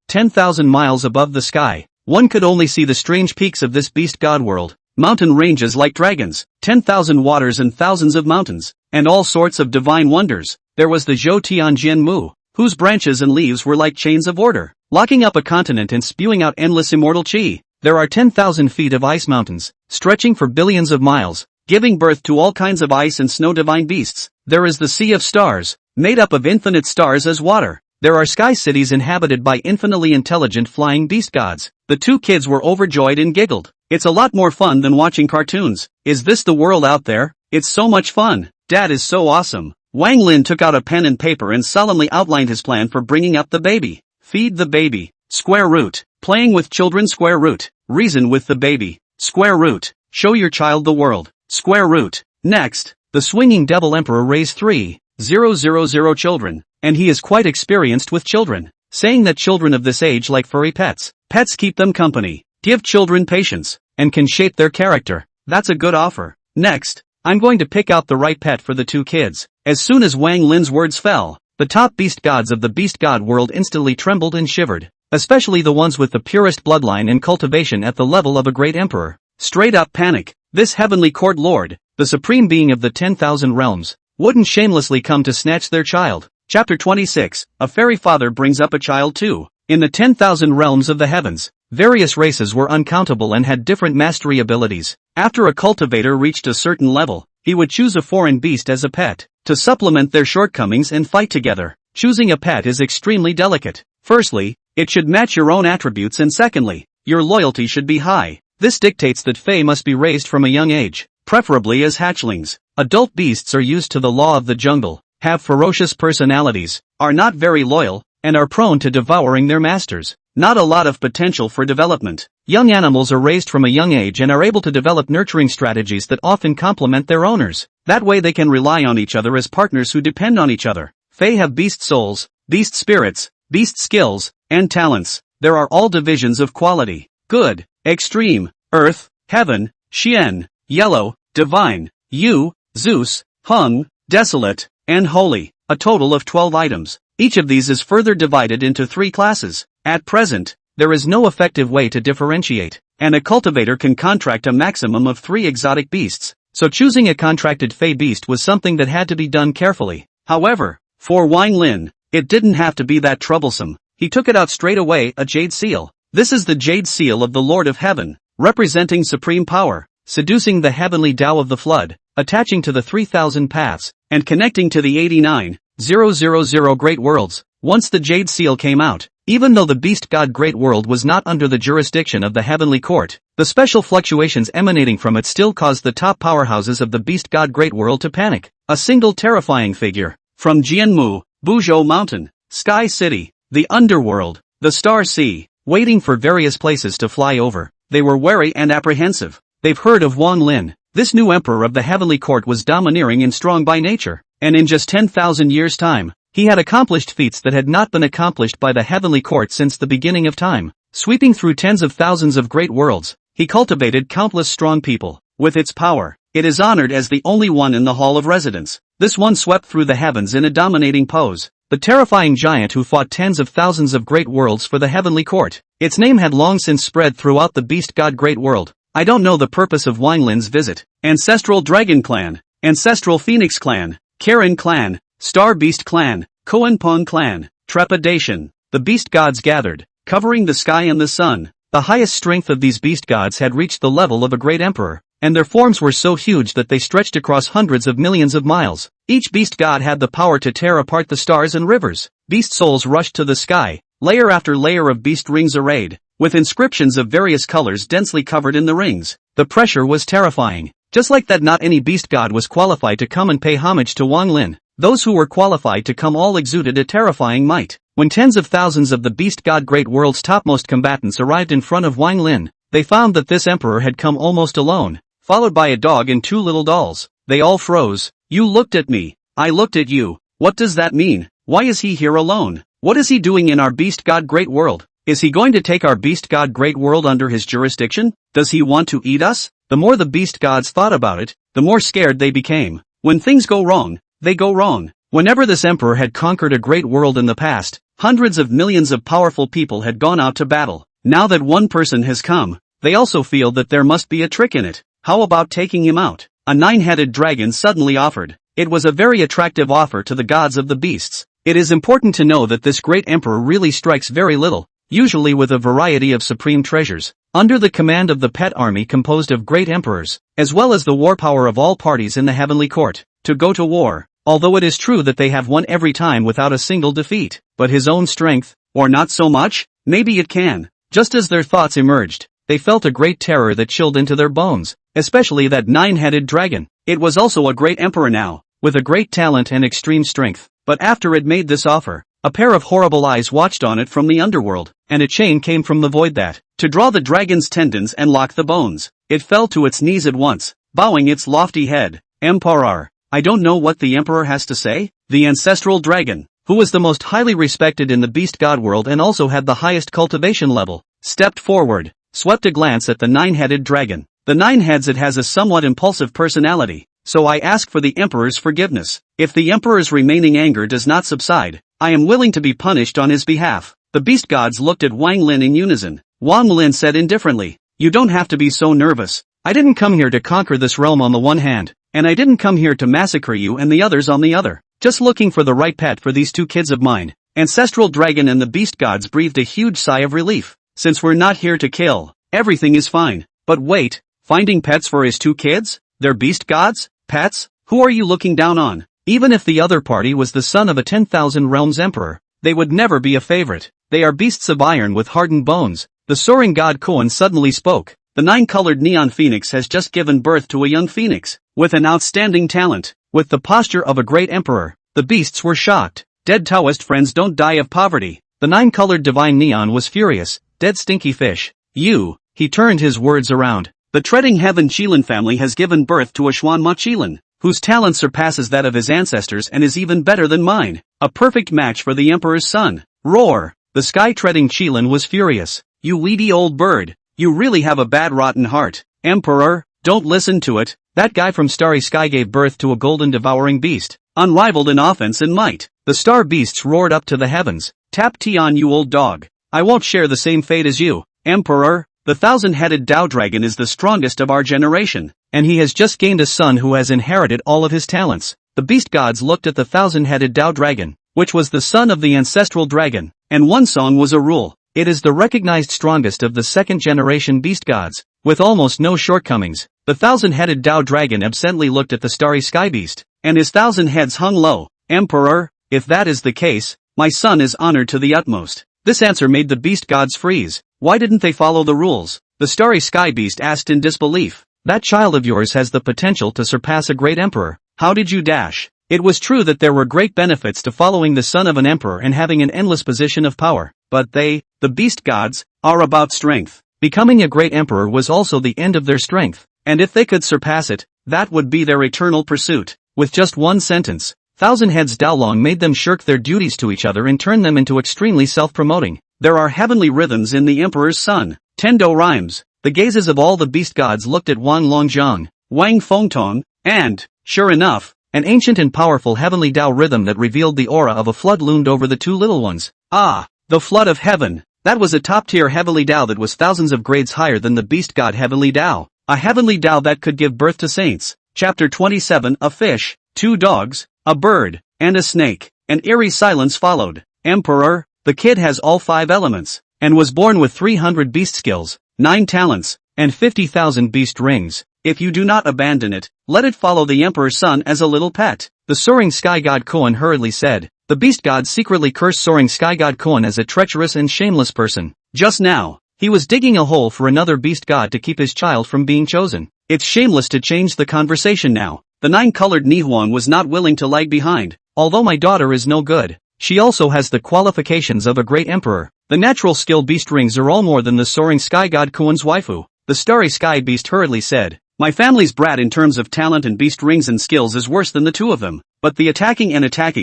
10,000 miles above the sky, one could only see the strange peaks of this beast god world. Mountain ranges like dragons, 10,000 waters and thousands of mountains, and all sorts of divine wonders. There was the Zhou Tianjian Mu, whose branches and leaves were like chains of order, locking up a continent and spewing out endless immortal qi. There are 10,000 feet of ice mountains, stretching for billions of miles, giving birth to all kinds of ice and snow divine beasts. There is the Sea of Stars, made up of infinite stars as water. There are sky cities inhabited by infinitely intelligent flying beast gods. The two kids were overjoyed and giggled. It's a lot more fun than watching cartoons. Is this the world out there? It's so much fun. Dad is so awesome. Wang Lin took out a pen and paper and solemnly outlined his plan for bringing up the baby. Feed the baby. Square root. Playing with children. Square root. Reason with the baby. Square root. Show your child the world. Square root. Next, the swinging devil emperor raised 3,000 children, and he is quite experienced with children, saying that children of this age like furry pets. Pets keep them company, give children patience, and can shape their character. That's a good offer. Next, I'm going to pick out the right pet for the two kids. As soon as Wang Lin's words fell, the top beast gods of the beast god world instantly trembled and shivered, especially the ones with the purest bloodline and cultivation at the level of a great emperor. Straight up panic. This heavenly court lord, the supreme being of the 10,000 realms, wouldn't shamelessly come to snatch their child. Chapter 26, a fairy father brings up a child too. In the 10,000 realms of the heavens, various races were uncountable and had different mastery abilities. After a cultivator reached a certain level, he would choose a foreign beast as a pet, to supplement their shortcomings and fight together. Choosing a pet is extremely delicate. Firstly, it should match your own attributes, and secondly, your loyalty should be high. This dictates that Fae must be raised from a young age, preferably as hatchlings. Adult beasts are used to the law of the jungle, have ferocious personalities, are not very loyal, and are prone to devouring their masters. Not a lot of potential for development. Young animals are raised from a young age and are able to develop nurturing strategies that often complement their owners. That way they can rely on each other as partners who depend on each other. Fae have beast souls, beast spirits, beast skills, and talents. There are all divisions of quality: good, extreme, earth, heaven, Xian, yellow, divine, Yu, Zeus, Hung, desolate, and holy. A total of 12 items. Each of these is further divided into 3 classes. At present, there is no effective way to differentiate, and a cultivator can contract a maximum of 3 exotic beasts, so choosing a contracted Fae beast was something that had to be done carefully. However, for Wang Lin, it didn't have to be that troublesome. He took it out straight away, a jade seal. This is the jade seal of the Lord of Heaven, representing supreme power, seducing the heavenly Tao of the flood, attaching to the 3,000 paths, and connecting to the 89,000 great worlds. Once the jade seal came out, even though the beast god great world was not under the jurisdiction of the heavenly court, the special fluctuations emanating from it still caused the top powerhouses of the beast god great world to panic. A single terrifying figure, from Jianmu, Buzhou Mountain, Sky City, the underworld, the Star Sea, waiting for various places to fly over. They were wary and apprehensive. They've heard of Wang Lin. This new emperor of the heavenly court was domineering and strong by nature, and in just 10,000 years' time, he had accomplished feats that had not been accomplished by the heavenly court since the beginning of time. Sweeping through tens of thousands of great worlds, he cultivated countless strong people. With its power, it is honored as the only one in the Hall of Residence. This one swept through the heavens in a dominating pose. The terrifying giant who fought tens of thousands of great worlds for the heavenly court. Its name had long since spread throughout the beast god great world. I don't know the purpose of Wang Lin's visit. Ancestral Dragon Clan, Ancestral Phoenix Clan, Karen Clan, Star Beast Clan, Koanpong Clan, Trepidation. The beast gods gathered, covering the sky and the sun. The highest strength of these beast gods had reached the level of a great emperor, and their forms were so huge that they stretched across hundreds of millions of miles. Each beast god had the power to tear apart the stars and rivers. Beast souls rushed to the sky, layer after layer of beast rings arrayed, with inscriptions of various colors densely covered in the rings. The pressure was terrifying. Just like that, not any beast god was qualified to come and pay homage to Wang Lin. Those who were qualified to come all exuded a terrifying might. When tens of thousands of the beast god great world's topmost combatants arrived in front of Wang Lin, they found that this emperor had come almost alone, followed by a dog and 2 little dolls. They all froze. You looked at me. I looked at you. What does that mean? Why is he here alone? What is he doing in our beast god great world? Is he going to take our beast god great world under his jurisdiction? Does he want to eat us? The more the beast gods thought about it, the more scared they became. When things go wrong, they go wrong. Whenever this emperor had conquered a great world in the past, hundreds of millions of powerful people had gone out to battle. Now that one person has come, they also feel that there must be a trick in it. How about taking him out? A 9-headed dragon suddenly offered. It was a very attractive offer to the gods of the beasts. It is important to know that this great emperor really strikes very little, usually with a variety of supreme treasures. under the command of the pet army composed of great emperors, as well as the war power of all parties in the heavenly court, to go to war. Although it is true that they have won every time without a single defeat, but his own strength, or not so much, maybe it can. Just as their thoughts emerged, they felt a great terror that chilled into their bones, especially that nine-headed dragon. It was also a great emperor now, with a great talent and extreme strength, but after it made this offer, a pair of horrible eyes watched on it from the underworld, and a chain came from the void that, to draw the dragon's tendons and lock the bones. It fell to its knees at once, bowing its lofty head. Emperor, I don't know what the emperor has to say. The ancestral dragon, who was the most highly respected in the beast god world and also had the highest cultivation level, stepped forward, swept a glance at the nine-headed dragon. The nine heads, it has a somewhat impulsive personality, so I ask for the emperor's forgiveness. If the emperor's remaining anger does not subside, I am willing to be punished on his behalf. The beast gods looked at Wang Lin in unison. Wang Lin said indifferently, you don't have to be so nervous. I didn't come here to conquer this realm on the one hand, and I didn't come here to massacre you and the others on the other. Just looking for the right pet for these two kids of mine. Ancestral dragon and the beast gods breathed a huge sigh of relief. Since we're not here to kill, everything is fine. But wait, finding pets for his two kids? They're beast gods? Pets? Who are you looking down on? Even if the other party was the son of a 10,000 realms emperor, they would never be a favorite. They are beasts of iron with hardened bones. The soaring god Koan suddenly spoke. The nine-colored neon phoenix has just given birth to a young phoenix, with an outstanding talent, with the posture of a great emperor. The beasts were shocked. Dead Taoist friends don't die of poverty. The nine-colored divine neon was furious. Dead stinky fish. You, he turned his words around. The treading heaven Qilin family has given birth to a Xuanma Qilin, whose talent surpasses that of his ancestors and is even better than mine. A perfect match for the emperor's son. Roar! The sky-treading Qilin was furious. You weedy old bird. You really have a bad rotten heart. Emperor, don't listen to it. That guy from Starry Sky gave birth to a golden devouring beast, unrivaled in offense and might. The star beasts roared up to the heavens. Tap tea on you old dog. I won't share the same fate as you. Emperor, the thousand-headed Tao dragon is the strongest of our generation, and he has just gained a son who has inherited all of his talents. The beast gods looked at the thousand-headed Tao dragon, which was the son of the ancestral dragon, and one song was a rule. It is the recognized strongest of the second-generation beast gods, with almost no shortcomings. The thousand-headed Tao dragon absently looked at the starry sky beast, and his thousand heads hung low. Emperor, if that is the case, my son is honored to the utmost. This answer made the beast gods freeze. Why didn't they follow the rules? The starry sky beast asked in disbelief. That child of yours has the potential to surpass a great emperor. How did you dash? It was true that there were great benefits to following the son of an emperor and having an endless position of power, but they, the beast gods, are about strength. Becoming a great emperor was also the end of their strength, and if they could surpass it, that would be their eternal pursuit. With just one sentence, Thousand Heads Daolong made them shirk their duties to each other and turn them into extremely self-promoting. There are heavenly rhythms in the emperor's son. Tendo rhymes. The gazes of all the beast gods looked at Wang Longzhang, Wang Fengtong, and, sure enough, an ancient and powerful heavenly Tao rhythm that revealed the aura of a flood loomed over the two little ones. Ah, the flood of heaven. That was a top-tier heavenly Tao that was thousands of grades higher than the beast god heavenly Tao. A heavenly Tao that could give birth to saints. Chapter 27. A fish, two dogs, a bird, and a snake. An eerie silence followed. Emperor, the kid has all 5 elements, and was born with 300 beast skills, 9 talents, and 50,000 beast rings. If you do not abandon it, let it follow the emperor's son as a little pet. The soaring sky god Koan hurriedly said. The beast gods secretly cursed soaring sky god Koan as a treacherous and shameless person. Just now, he was digging a hole for another beast god to keep his child from being chosen. It's shameless to change the conversation now. The 9-colored Nihuan was not willing to lag behind. Although my daughter is no good, she also has the qualifications of a great emperor. The natural skill beast rings are all more than the soaring sky god Koan's waifu. The starry sky beast hurriedly said. My family's brat in terms of talent and beast rings and skills is worse than the two of them, but the attacking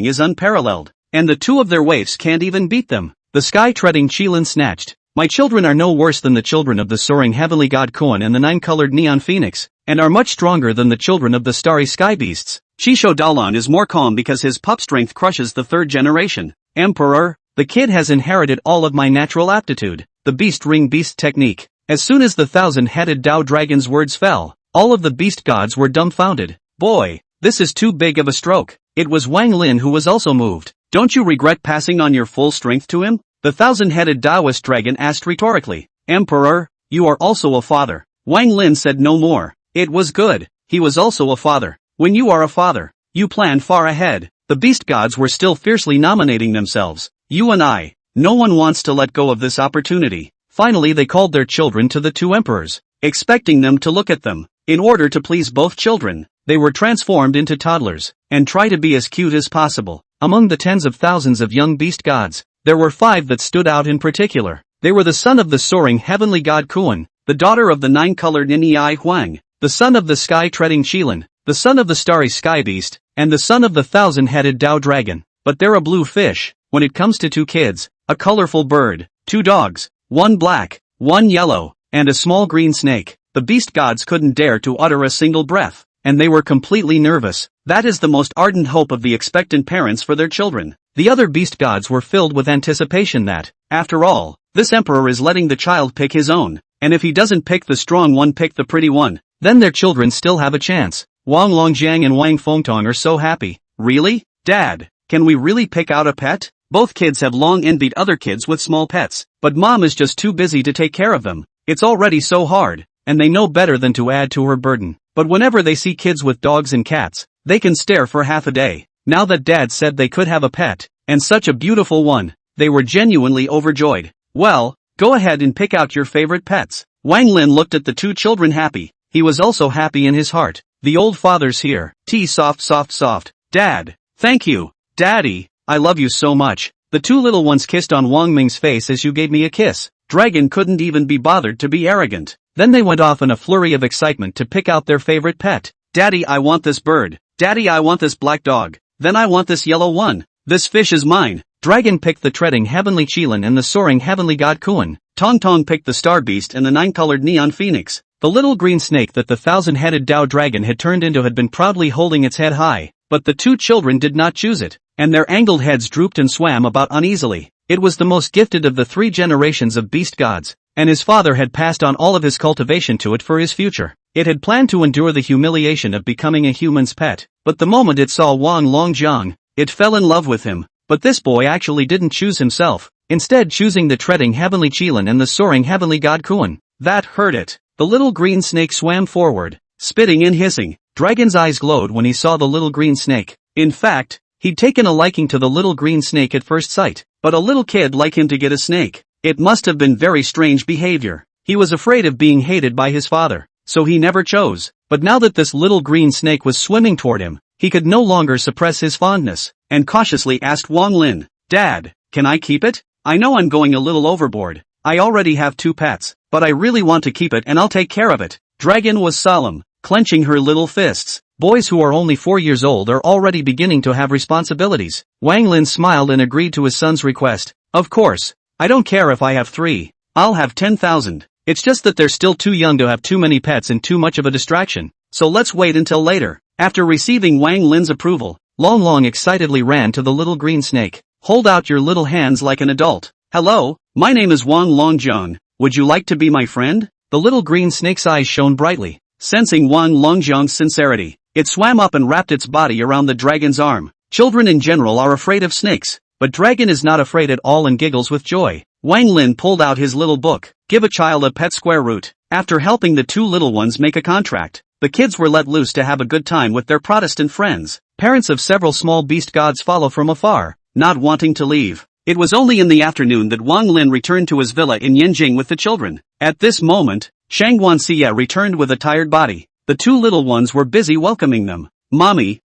is unparalleled, and the two of their waifs can't even beat them. The sky-treading Qilin snatched. My children are no worse than the children of the soaring heavenly god Koan and the 9-colored neon phoenix, and are much stronger than the children of the starry sky beasts. Shisho Dalan is more calm because his pup strength crushes the 3rd generation. Emperor, the kid has inherited all of my natural aptitude. The beast ring beast technique. As soon as the thousand-headed Tao dragon's words fell, all of the beast gods were dumbfounded. Boy, this is too big of a stroke. It was Wang Lin who was also moved. Don't you regret passing on your full strength to him? The thousand-headed Taoist dragon asked rhetorically. Emperor, you are also a father. Wang Lin said no more. It was good. He was also a father. When you are a father, you plan far ahead. The beast gods were still fiercely nominating themselves. You and I. No one wants to let go of this opportunity. Finally they called their children to the two emperors, expecting them to look at them. In order to please both children, they were transformed into toddlers, and try to be as cute as possible. Among the tens of thousands of young beast gods, there were 5 that stood out in particular. They were the son of the soaring heavenly god Kuan, the daughter of the 9-colored Nini Huang, the son of the sky-treading Qilin, the son of the starry sky beast, and the son of the 1,000-headed Dao dragon. But they're a blue fish. When it comes to 2 kids, a colorful bird, 2 dogs, 1 black, 1 yellow, and a small green snake, the beast gods couldn't dare to utter a single breath, and they were completely nervous. That is the most ardent hope of the expectant parents for their children. The other beast gods were filled with anticipation that, after all, this emperor is letting the child pick his own, and if he doesn't pick the strong one, pick the pretty one, then their children still have a chance. Wang Longjiang and Wang Fengtong are so happy. Really? Dad, can we really pick out a pet? Both kids have long envied other kids with small pets, but mom is just too busy to take care of them. It's already so hard, and they know better than to add to her burden. But whenever they see kids with dogs and cats, they can stare for half a day. Now that dad said they could have a pet, and such a beautiful one, they were genuinely overjoyed. Well, go ahead and pick out your favorite pets. Wang Lin looked at the 2 children happy. He was also happy in his heart. The old father's here. Soft. Dad. Thank you. Daddy, I love you so much. The 2 little ones kissed on Wang Ming's face as you gave me a kiss. Dragon couldn't even be bothered to be arrogant. Then they went off in a flurry of excitement to pick out their favorite pet. Daddy, I want this bird. Daddy, I want this black dog. Then I want this yellow one. This fish is mine. Dragon picked the treading heavenly Qilin and the soaring heavenly god Kuan. Tong Tong picked the star beast and the 9-colored neon phoenix. The little green snake that the 1,000-headed Dao dragon had turned into had been proudly holding its head high, but the 2 children did not choose it, and their angled heads drooped and swam about uneasily. It was the most gifted of the 3 generations of beast gods, and his father had passed on all of his cultivation to it for his future. It had planned to endure the humiliation of becoming a human's pet, but the moment it saw Wang Longjiang, it fell in love with him. But this boy actually didn't choose himself, instead choosing the treading heavenly Qilin and the soaring heavenly god Kuan. That hurt it. The little green snake swam forward, spitting and hissing. Dragon's eyes glowed when he saw the little green snake. In fact, he'd taken a liking to the little green snake at first sight, but a little kid like him to get a snake. It must have been very strange behavior. He was afraid of being hated by his father, so he never chose. But now that this little green snake was swimming toward him, he could no longer suppress his fondness, and cautiously asked Wang Lin, Dad, can I keep it? I know I'm going a little overboard. I already have 2 pets, but I really want to keep it and I'll take care of it. Dragon was solemn, clenching her little fists. Boys who are only 4 years old are already beginning to have responsibilities. Wang Lin smiled and agreed to his son's request. Of course, I don't care if I have 3. I'll have 10,000. It's just that they're still too young to have too many pets and too much of a distraction. So let's wait until later. After receiving Wang Lin's approval, Long Long excitedly ran to the little green snake. Hold out your little hands like an adult. Hello, my name is Wang Longjiang. Would you like to be my friend? The little green snake's eyes shone brightly. Sensing Wang Longjiang's sincerity, it swam up and wrapped its body around the dragon's arm. Children in general are afraid of snakes, but dragon is not afraid at all and giggles with joy. Wang Lin pulled out his little book, Give a Child a Pet Square Root. After helping the 2 little ones make a contract, the kids were let loose to have a good time with their Protestant friends. Parents of several small beast gods follow from afar, not wanting to leave. It was only in the afternoon that Wang Lin returned to his villa in Yanjing with the children. At this moment, Shanguan returned with a tired body. The 2 little ones were busy welcoming them. Mommy,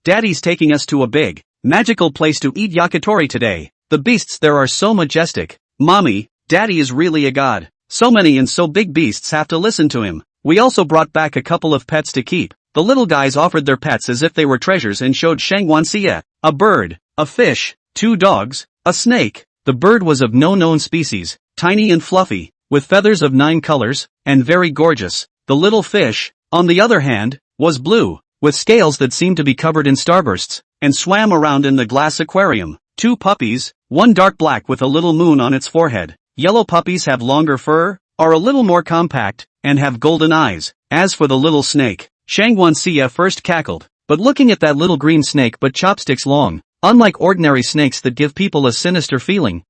Daddy's taking us to a big, magical place to eat yakitori today. The beasts there are so majestic. Mommy, Daddy is really a god. So many and so big beasts have to listen to him. We also brought back a couple of pets to keep. The little guys offered their pets as if they were treasures and showed Shanguan a bird, a fish, 2 dogs, a snake. The bird was of no known species, tiny and fluffy, with feathers of 9 colors, and very gorgeous. The little fish, on the other hand, was blue, with scales that seemed to be covered in starbursts, and swam around in the glass aquarium. 2 puppies, one dark black with a little moon on its forehead. Yellow puppies have longer fur, are a little more compact, and have golden eyes. As for the little snake, Shanguan first cackled, but looking at that little green snake but chopsticks long, unlike ordinary snakes that give people a sinister feeling,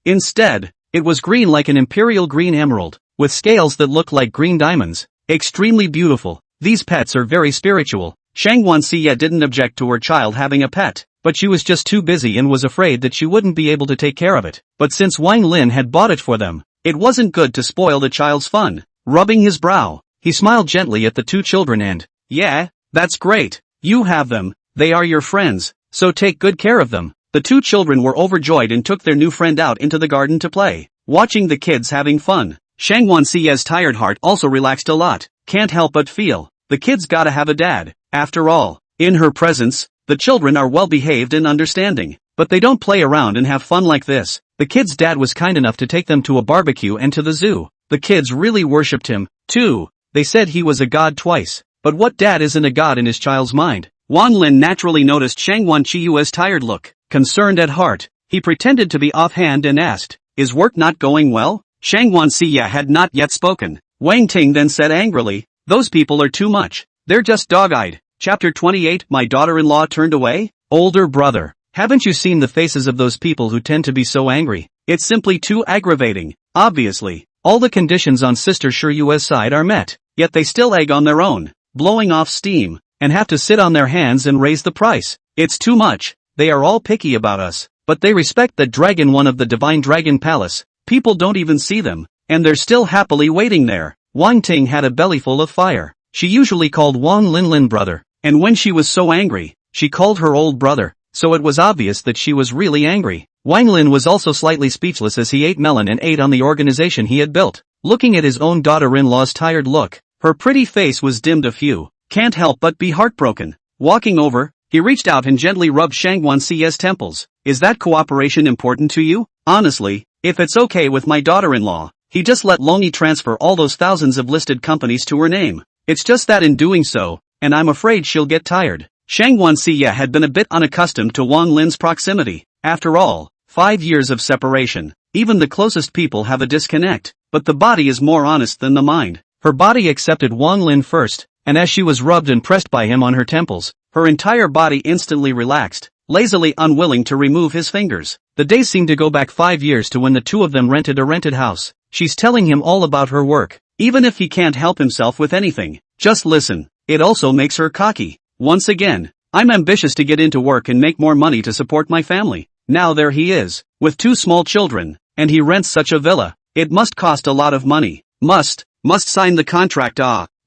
instead, it was green like an imperial green emerald. with scales that look like green diamonds. Extremely beautiful. These pets are very spiritual. Shanguan Siye didn't object to her child having a pet, but she was just too busy and was afraid that she wouldn't be able to take care of it. But since Wang Lin had bought it for them, it wasn't good to spoil the child's fun. Rubbing his brow, he smiled gently at the two children and, "Yeah, that's great. You have them. They are your friends, so take good care of them." The two children were overjoyed and took their new friend out into the garden to play. Watching the kids having fun, Shanguan Siye's tired heart also relaxed a lot. Can't help but feel, the kids gotta have a dad. After all, in her presence, the children are well behaved and understanding. But they don't play around and have fun like this. The kids' dad was kind enough to take them to a barbecue and to the zoo. The kids really worshipped him, too. They said he was a god twice. But what dad isn't a god in his child's mind? Wang Lin naturally noticed Shanguan Chiyue's tired look. Concerned at heart, he pretended to be offhand and asked, "Is work not going well?" Shanguan Siye had not yet spoken. Wang Ting then said angrily, "Those people are too much. They're just dog-eyed." Chapter 28. My daughter-in-law turned away? Older brother, haven't you seen the faces of those people who tend to be so angry? It's simply too aggravating. Obviously, all the conditions on Sister Shiyue's side are met, yet they still egg on their own, blowing off steam, and have to sit on their hands and raise the price. It's too much. They are all picky about us, but they respect the dragon one of the divine dragon palace. People don't even see them, and they're still happily waiting there. Wang Ting had a bellyful of fire. She usually called Wang Lin brother, and when she was so angry, she called her old brother, so it was obvious that she was really angry. Wang Lin was also slightly speechless as he ate melon and ate on the organization he had built. Looking at his own daughter-in-law's tired look, her pretty face was dimmed a few. Can't help but be heartbroken. Walking over, he reached out and gently rubbed Shanguan Siye's temples. "Is that cooperation important to you?" "Honestly, if it's okay with my daughter-in-law, he just let Longi transfer all those thousands of listed companies to her name. It's just that in doing so, and I'm afraid she'll get tired." Shanguan Siye had been a bit unaccustomed to Wang Lin's proximity. After all, 5 years of separation. Even the closest people have a disconnect, but the body is more honest than the mind. Her body accepted Wang Lin first, and as she was rubbed and pressed by him on her temples, her entire body instantly relaxed, lazily unwilling to remove his fingers. The days seemed to go back 5 years to when the two of them rented a rented house. She's telling him all about her work, even if he can't help himself with anything. Just listen. It also makes her cocky. Once again, I'm ambitious to get into work and make more money to support my family. Now there he is, with 2 small children, and he rents such a villa. It must cost a lot of money. Must sign the contract.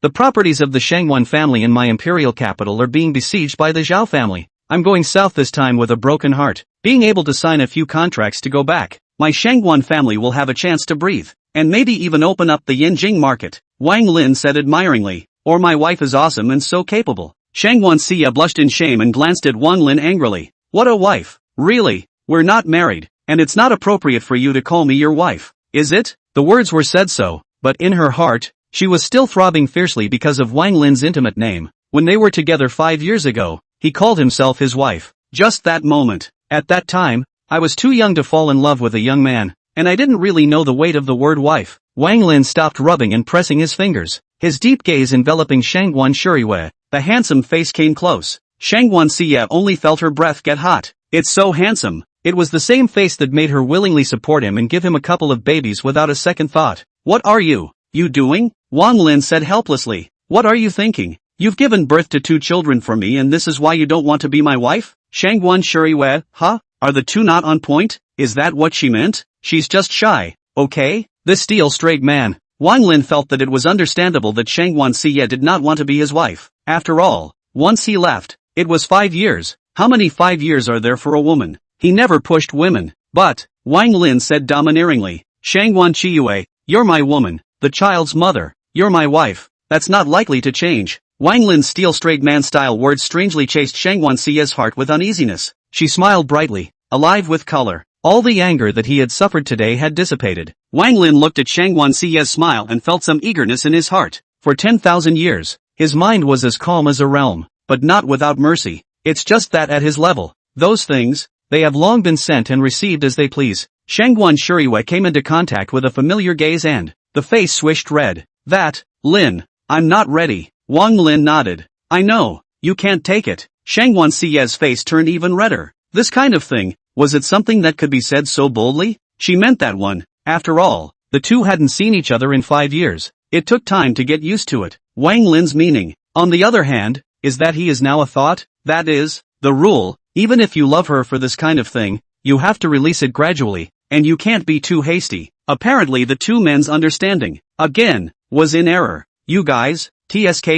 The properties of the Shanguan family in my imperial capital are being besieged by the Zhao family. I'm going south this time with a broken heart. Being able to sign a few contracts to go back, my Shanguan family will have a chance to breathe, and maybe even open up the Yanjing market. Wang Lin said admiringly, "Or my wife is awesome and so capable." Shanguan Siye blushed in shame and glanced at Wang Lin angrily. "What a wife. Really? We're not married, and it's not appropriate for you to call me your wife, is it?" The words were said so, but in her heart, she was still throbbing fiercely because of Wang Lin's intimate name. When they were together 5 years ago, he called himself his wife. Just that moment. At that time, I was too young to fall in love with a young man, and I didn't really know the weight of the word wife. Wang Lin stopped rubbing and pressing his fingers, his deep gaze enveloping Shanguan Shiyue. The handsome face came close. Shanguan Siye only felt her breath get hot. It's so handsome. It was the same face that made her willingly support him and give him a couple of babies without a second thought. "What are you doing?" Wang Lin said helplessly. "What are you thinking? You've given birth to 2 children for me and this is why you don't want to be my wife?" Shanguan Shiyue, huh? Are the two not on point? Is that what she meant? She's just shy, okay? This steel-straight man. Wang Lin felt that it was understandable that Shanguan Siye did not want to be his wife. After all, once he left, it was 5 years. How many 5 years are there for a woman? He never pushed women. But, Wang Lin said domineeringly, "Shanguan Chiyue, you're my woman, the child's mother, you're my wife. That's not likely to change." Wang Lin's steel-straight man-style words strangely chased Shanguan Siye's heart with uneasiness. She smiled brightly, alive with color. All the anger that he had suffered today had dissipated. Wang Lin looked at Shanguan Siye's smile and felt some eagerness in his heart. For 10,000 years, his mind was as calm as a realm, but not without mercy. It's just that at his level, those things, they have long been sent and received as they please. Shanguan Shiyue came into contact with a familiar gaze and, the face swished red. "That, Lin, I'm not ready." Wang Lin nodded. "I know, you can't take it." Shanguan Siye's face turned even redder. This kind of thing, was it something that could be said so boldly? She meant that one. After all, The two hadn't seen each other in 5 years. It took time to get used to it. Wang Lin's meaning, on the other hand, is that he is now a thought. That is, the rule. Even if you love her for this kind of thing, you have to release it gradually, and you can't be too hasty. Apparently the two men's understanding, again, was in error. You guys, TSK.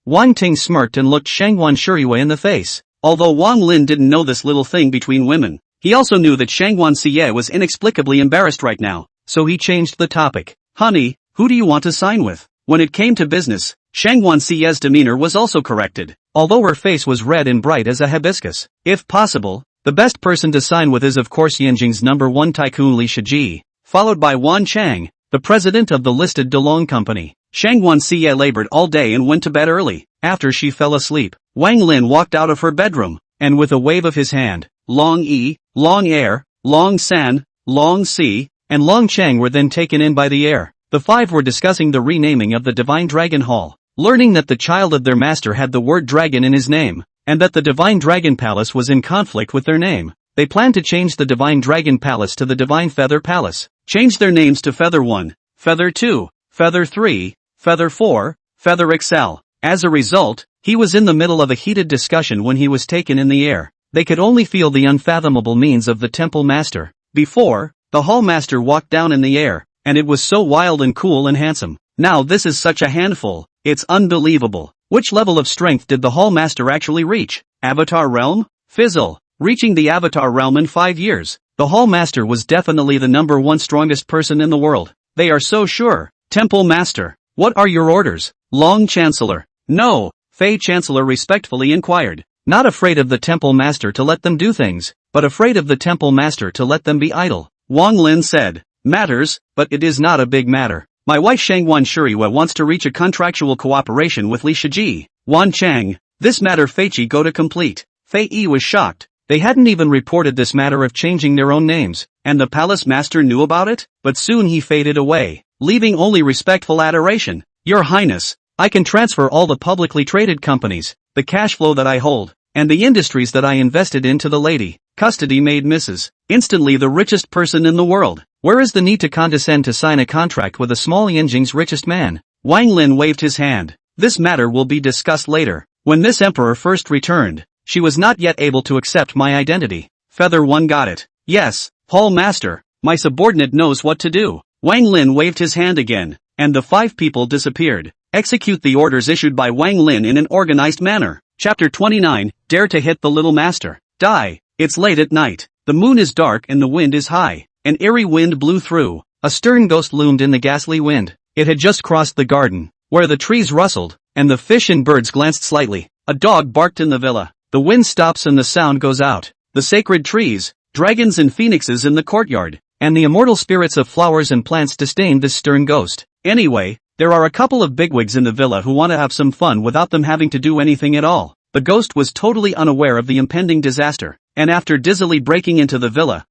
Wang Ting smirked and looked Shanguan Shuriwa in the face. Although Wang Lin didn't know this little thing between women, he also knew that Shanguan Xie was inexplicably embarrassed right now, so he changed the topic. Honey, who do you want to sign with? When it came to business, Shanguan Xie's demeanor was also corrected, although her face was red and bright as a hibiscus. If possible, the best person to sign with is of course Yanjing's #1 tycoon Li Shiji, followed by Wan Chang, the president of the listed Delong company. Shanguan Xie labored all day and went to bed early. After she fell asleep, Wang Lin walked out of her bedroom, and with a wave of his hand, Long Yi, Long Air, Long San, Long Si, and Long Chang were then taken in by the air. The five were discussing the renaming of the Divine Dragon Hall, learning that the child of their master had the word dragon in his name, and that the Divine Dragon Palace was in conflict with their name. They planned to change the Divine Dragon Palace to the Divine Feather Palace, change their names to Feather 1, Feather 2, Feather 3, Feather 4, Feather Excel. As a result, he was in the middle of a heated discussion when he was taken in the air. They could only feel the unfathomable means of the temple master. Before, the hall master walked down in the air, and it was so wild and cool and handsome. Now this is such a handful, it's unbelievable. Which level of strength did the hall master actually reach? Avatar realm? Fizzle. Reaching the Avatar realm in 5 years. The hall master was definitely the #1 strongest person in the world. They are so sure. Temple master, what are your orders? Long Chancellor. No, Fei Chancellor respectfully inquired. Not afraid of the temple master to let them do things, but afraid of the temple master to let them be idle. Wang Lin said, matters, but it is not a big matter. My wife Shanguan Shuriwa wants to reach a contractual cooperation with Li Shiji. Wan Chang, this matter Feichi go to complete. Fei Yi was shocked. They hadn't even reported this matter of changing their own names, and the palace master knew about it? But soon he faded away, leaving only respectful adoration. Your Highness, I can transfer all the publicly traded companies, the cash flow that I hold, and the industries that I invested into the lady. Custody made Mrs. Instantly the richest person in the world. Where is the need to condescend to sign a contract with a small Yanjing's richest man? Wang Lin waved his hand. This matter will be discussed later. When this emperor first returned, she was not yet able to accept my identity. Feather 1 got it. Yes, hall master, my subordinate knows what to do. Wang Lin waved his hand again, and the 5 people disappeared. Execute the orders issued by Wang Lin in an organized manner. Chapter 29, Dare to hit the little master. Die. It's late at night. The moon is dark and the wind is high. An eerie wind blew through. A stern ghost loomed in the ghastly wind. It had just crossed the garden, where the trees rustled, and the fish and birds glanced slightly. A dog barked in the villa. The wind stops and the sound goes out. The sacred trees, dragons and phoenixes in the courtyard, and the immortal spirits of flowers and plants disdained this stern ghost. Anyway, there are a couple of bigwigs in the villa who want to have some fun without them having to do anything at all. The ghost was totally unaware of the impending disaster, and after dizzily breaking into the villa,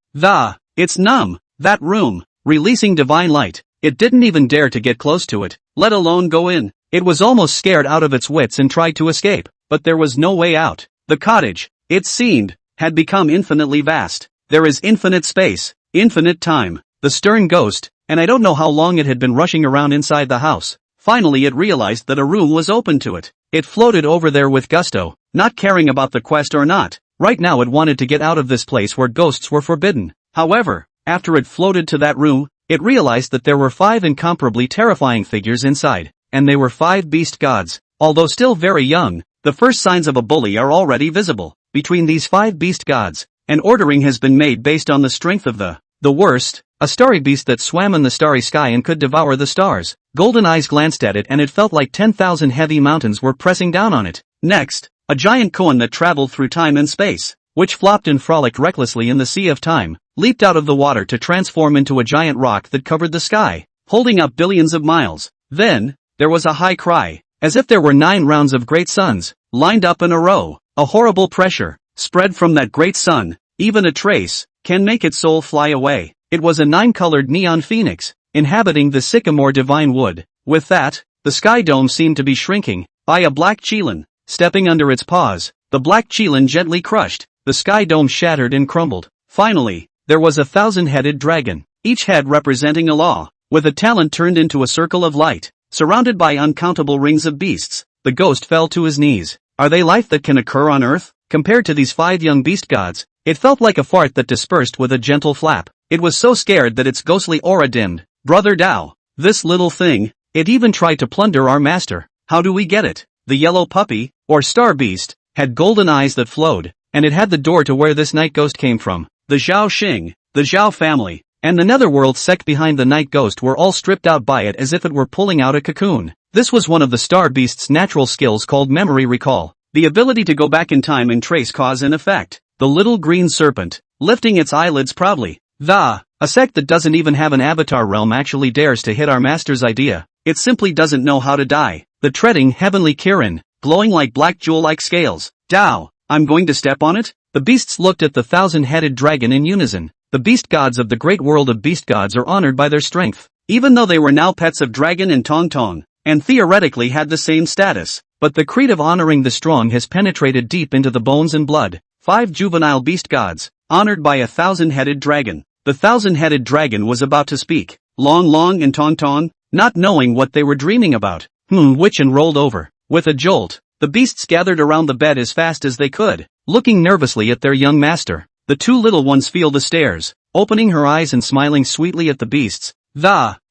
it's numb, that room, releasing divine light. It didn't even dare to get close to it, let alone go in. It was almost scared out of its wits and tried to escape, but there was no way out. The cottage, it seemed, had become infinitely vast. There is infinite space, infinite time. The stern ghost, and I don't know how long it had been rushing around inside the house. Finally it realized that a room was open to it. It floated over there with gusto, not caring about the quest or not. Right now it wanted to get out of this place where ghosts were forbidden. However, after it floated to that room, it realized that there were 5 incomparably terrifying figures inside, and they were 5 beast gods. Although still very young, the first signs of a bully are already visible. Between these 5 beast gods, an ordering has been made based on the strength of the worst, a starry beast that swam in the starry sky and could devour the stars. Golden eyes glanced at it and it felt like 10,000 heavy mountains were pressing down on it. Next, a giant koan that traveled through time and space, which flopped and frolicked recklessly in the sea of time, leaped out of the water to transform into a giant rock that covered the sky, holding up billions of miles. Then, there was a high cry, as if there were 9 rounds of great suns, lined up in a row. A horrible pressure spread from that great sun. Even a trace can make its soul fly away. It was a 9-colored neon phoenix, inhabiting the sycamore divine wood. With that, the sky dome seemed to be shrinking, by a black qilin, stepping under its paws. The black qilin gently crushed, the sky dome shattered and crumbled. Finally, there was a 1,000-headed dragon. each head representing a law, with a talent turned into a circle of light. Surrounded by uncountable rings of beasts, the ghost fell to his knees. Are they life that can occur on Earth? Compared to these 5 young beast gods, it felt like a fart that dispersed with a gentle flap. It was so scared that its ghostly aura dimmed. Brother Dao, this little thing, it even tried to plunder our master. How do we get it? The yellow puppy, or star beast, had golden eyes that flowed, and it had the door to where this night ghost came from. The Zhao Xing, the Zhao family, and the netherworld sect behind the night ghost were all stripped out by it as if it were pulling out a cocoon. This was one of the star beast's natural skills called memory recall, the ability to go back in time and trace cause and effect. The little green serpent, lifting its eyelids proudly. A sect that doesn't even have an avatar realm actually dares to hit our master's idea. It simply doesn't know how to die. The treading heavenly Kirin, glowing like black jewel-like scales. Dao, I'm going to step on it? The beasts looked at the 1,000-headed dragon in unison. The beast gods of the great world of beast gods are honored by their strength, even though they were now pets of Dragon and Tong Tong, and theoretically had the same status. But the creed of honoring the strong has penetrated deep into the bones and blood. 5 juvenile beast gods, honored by a 1,000-headed dragon. The 1,000-headed dragon was about to speak. Long and Tong Tong, not knowing what they were dreaming about, which and rolled over. With a jolt, the beasts gathered around the bed as fast as they could, looking nervously at their young master. The 2 little ones feel the stares, opening her eyes and smiling sweetly at the beasts.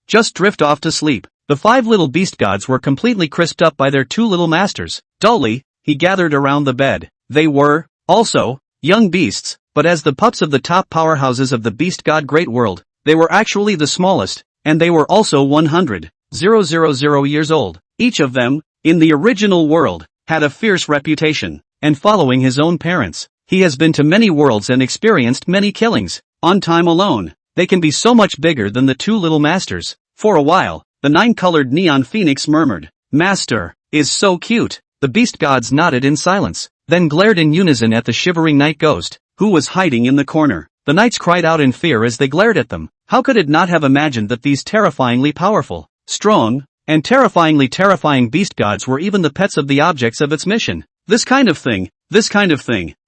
Just drift off to sleep. The 5 little beast gods were completely crisped up by their 2 little masters. Dully, he gathered around the bed. They were, also, young beasts, but as the pups of the top powerhouses of the beast god great world, they were actually the smallest, and they were also 100,000 years old. Each of them, in the original world, had a fierce reputation, and following his own parents, he has been to many worlds and experienced many killings. On time alone, they can be so much bigger than the 2 little masters. For a while, the 9-colored neon phoenix murmured, "Master, is so cute." The beast gods nodded in silence, then glared in unison at the shivering night ghost, who was hiding in the corner. The knights cried out in fear as they glared at them. How could it not have imagined that these terrifyingly powerful, strong, and terrifyingly terrifying beast gods were even the pets of the objects of its mission? This kind of thing,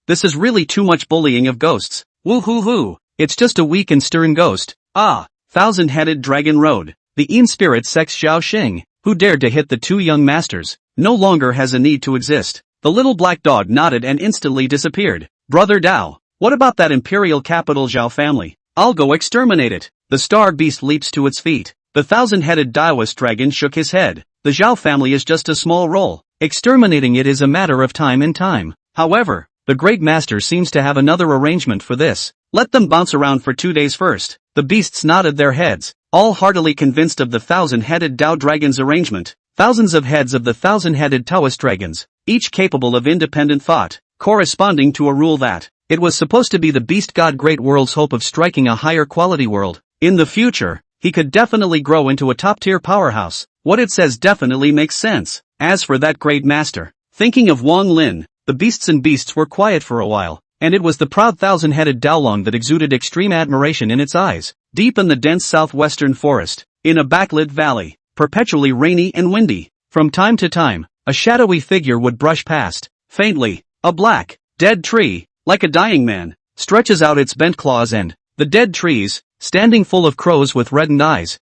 this is really too much bullying of ghosts. Woo-hoo-hoo, it's just a weak and stern ghost. 1,000-headed dragon road. The Yin spirit sects Zhao Xing, who dared to hit the 2 young masters, no longer has a need to exist. The little black dog nodded and instantly disappeared. Brother Dao, what about that imperial capital Zhao family? I'll go exterminate it. The star beast leaps to its feet. The 1,000-headed Daoist dragon shook his head. The Zhao family is just a small role. Exterminating it is a matter of time and time. However, the great master seems to have another arrangement for this. Let them bounce around for 2 days first. The beasts nodded their heads, all heartily convinced of the 1,000-headed Dao dragon's arrangement. Thousands of heads of the 1,000-headed Taoist dragons, each capable of independent thought, corresponding to a rule that it was supposed to be the beast god great world's hope of striking a higher quality world. In the future, he could definitely grow into a top-tier powerhouse. What it says definitely makes sense. As for that great master, thinking of Wang Lin, the beasts and beasts were quiet for a while, and it was the proud 1,000-headed Daolong that exuded extreme admiration in its eyes. Deep in the dense southwestern forest, in a backlit valley, perpetually rainy and windy, from time to time, a shadowy figure would brush past. Faintly, a black, dead tree, like a dying man, stretches out its bent claws and, the dead trees, standing full of crows with reddened eyes.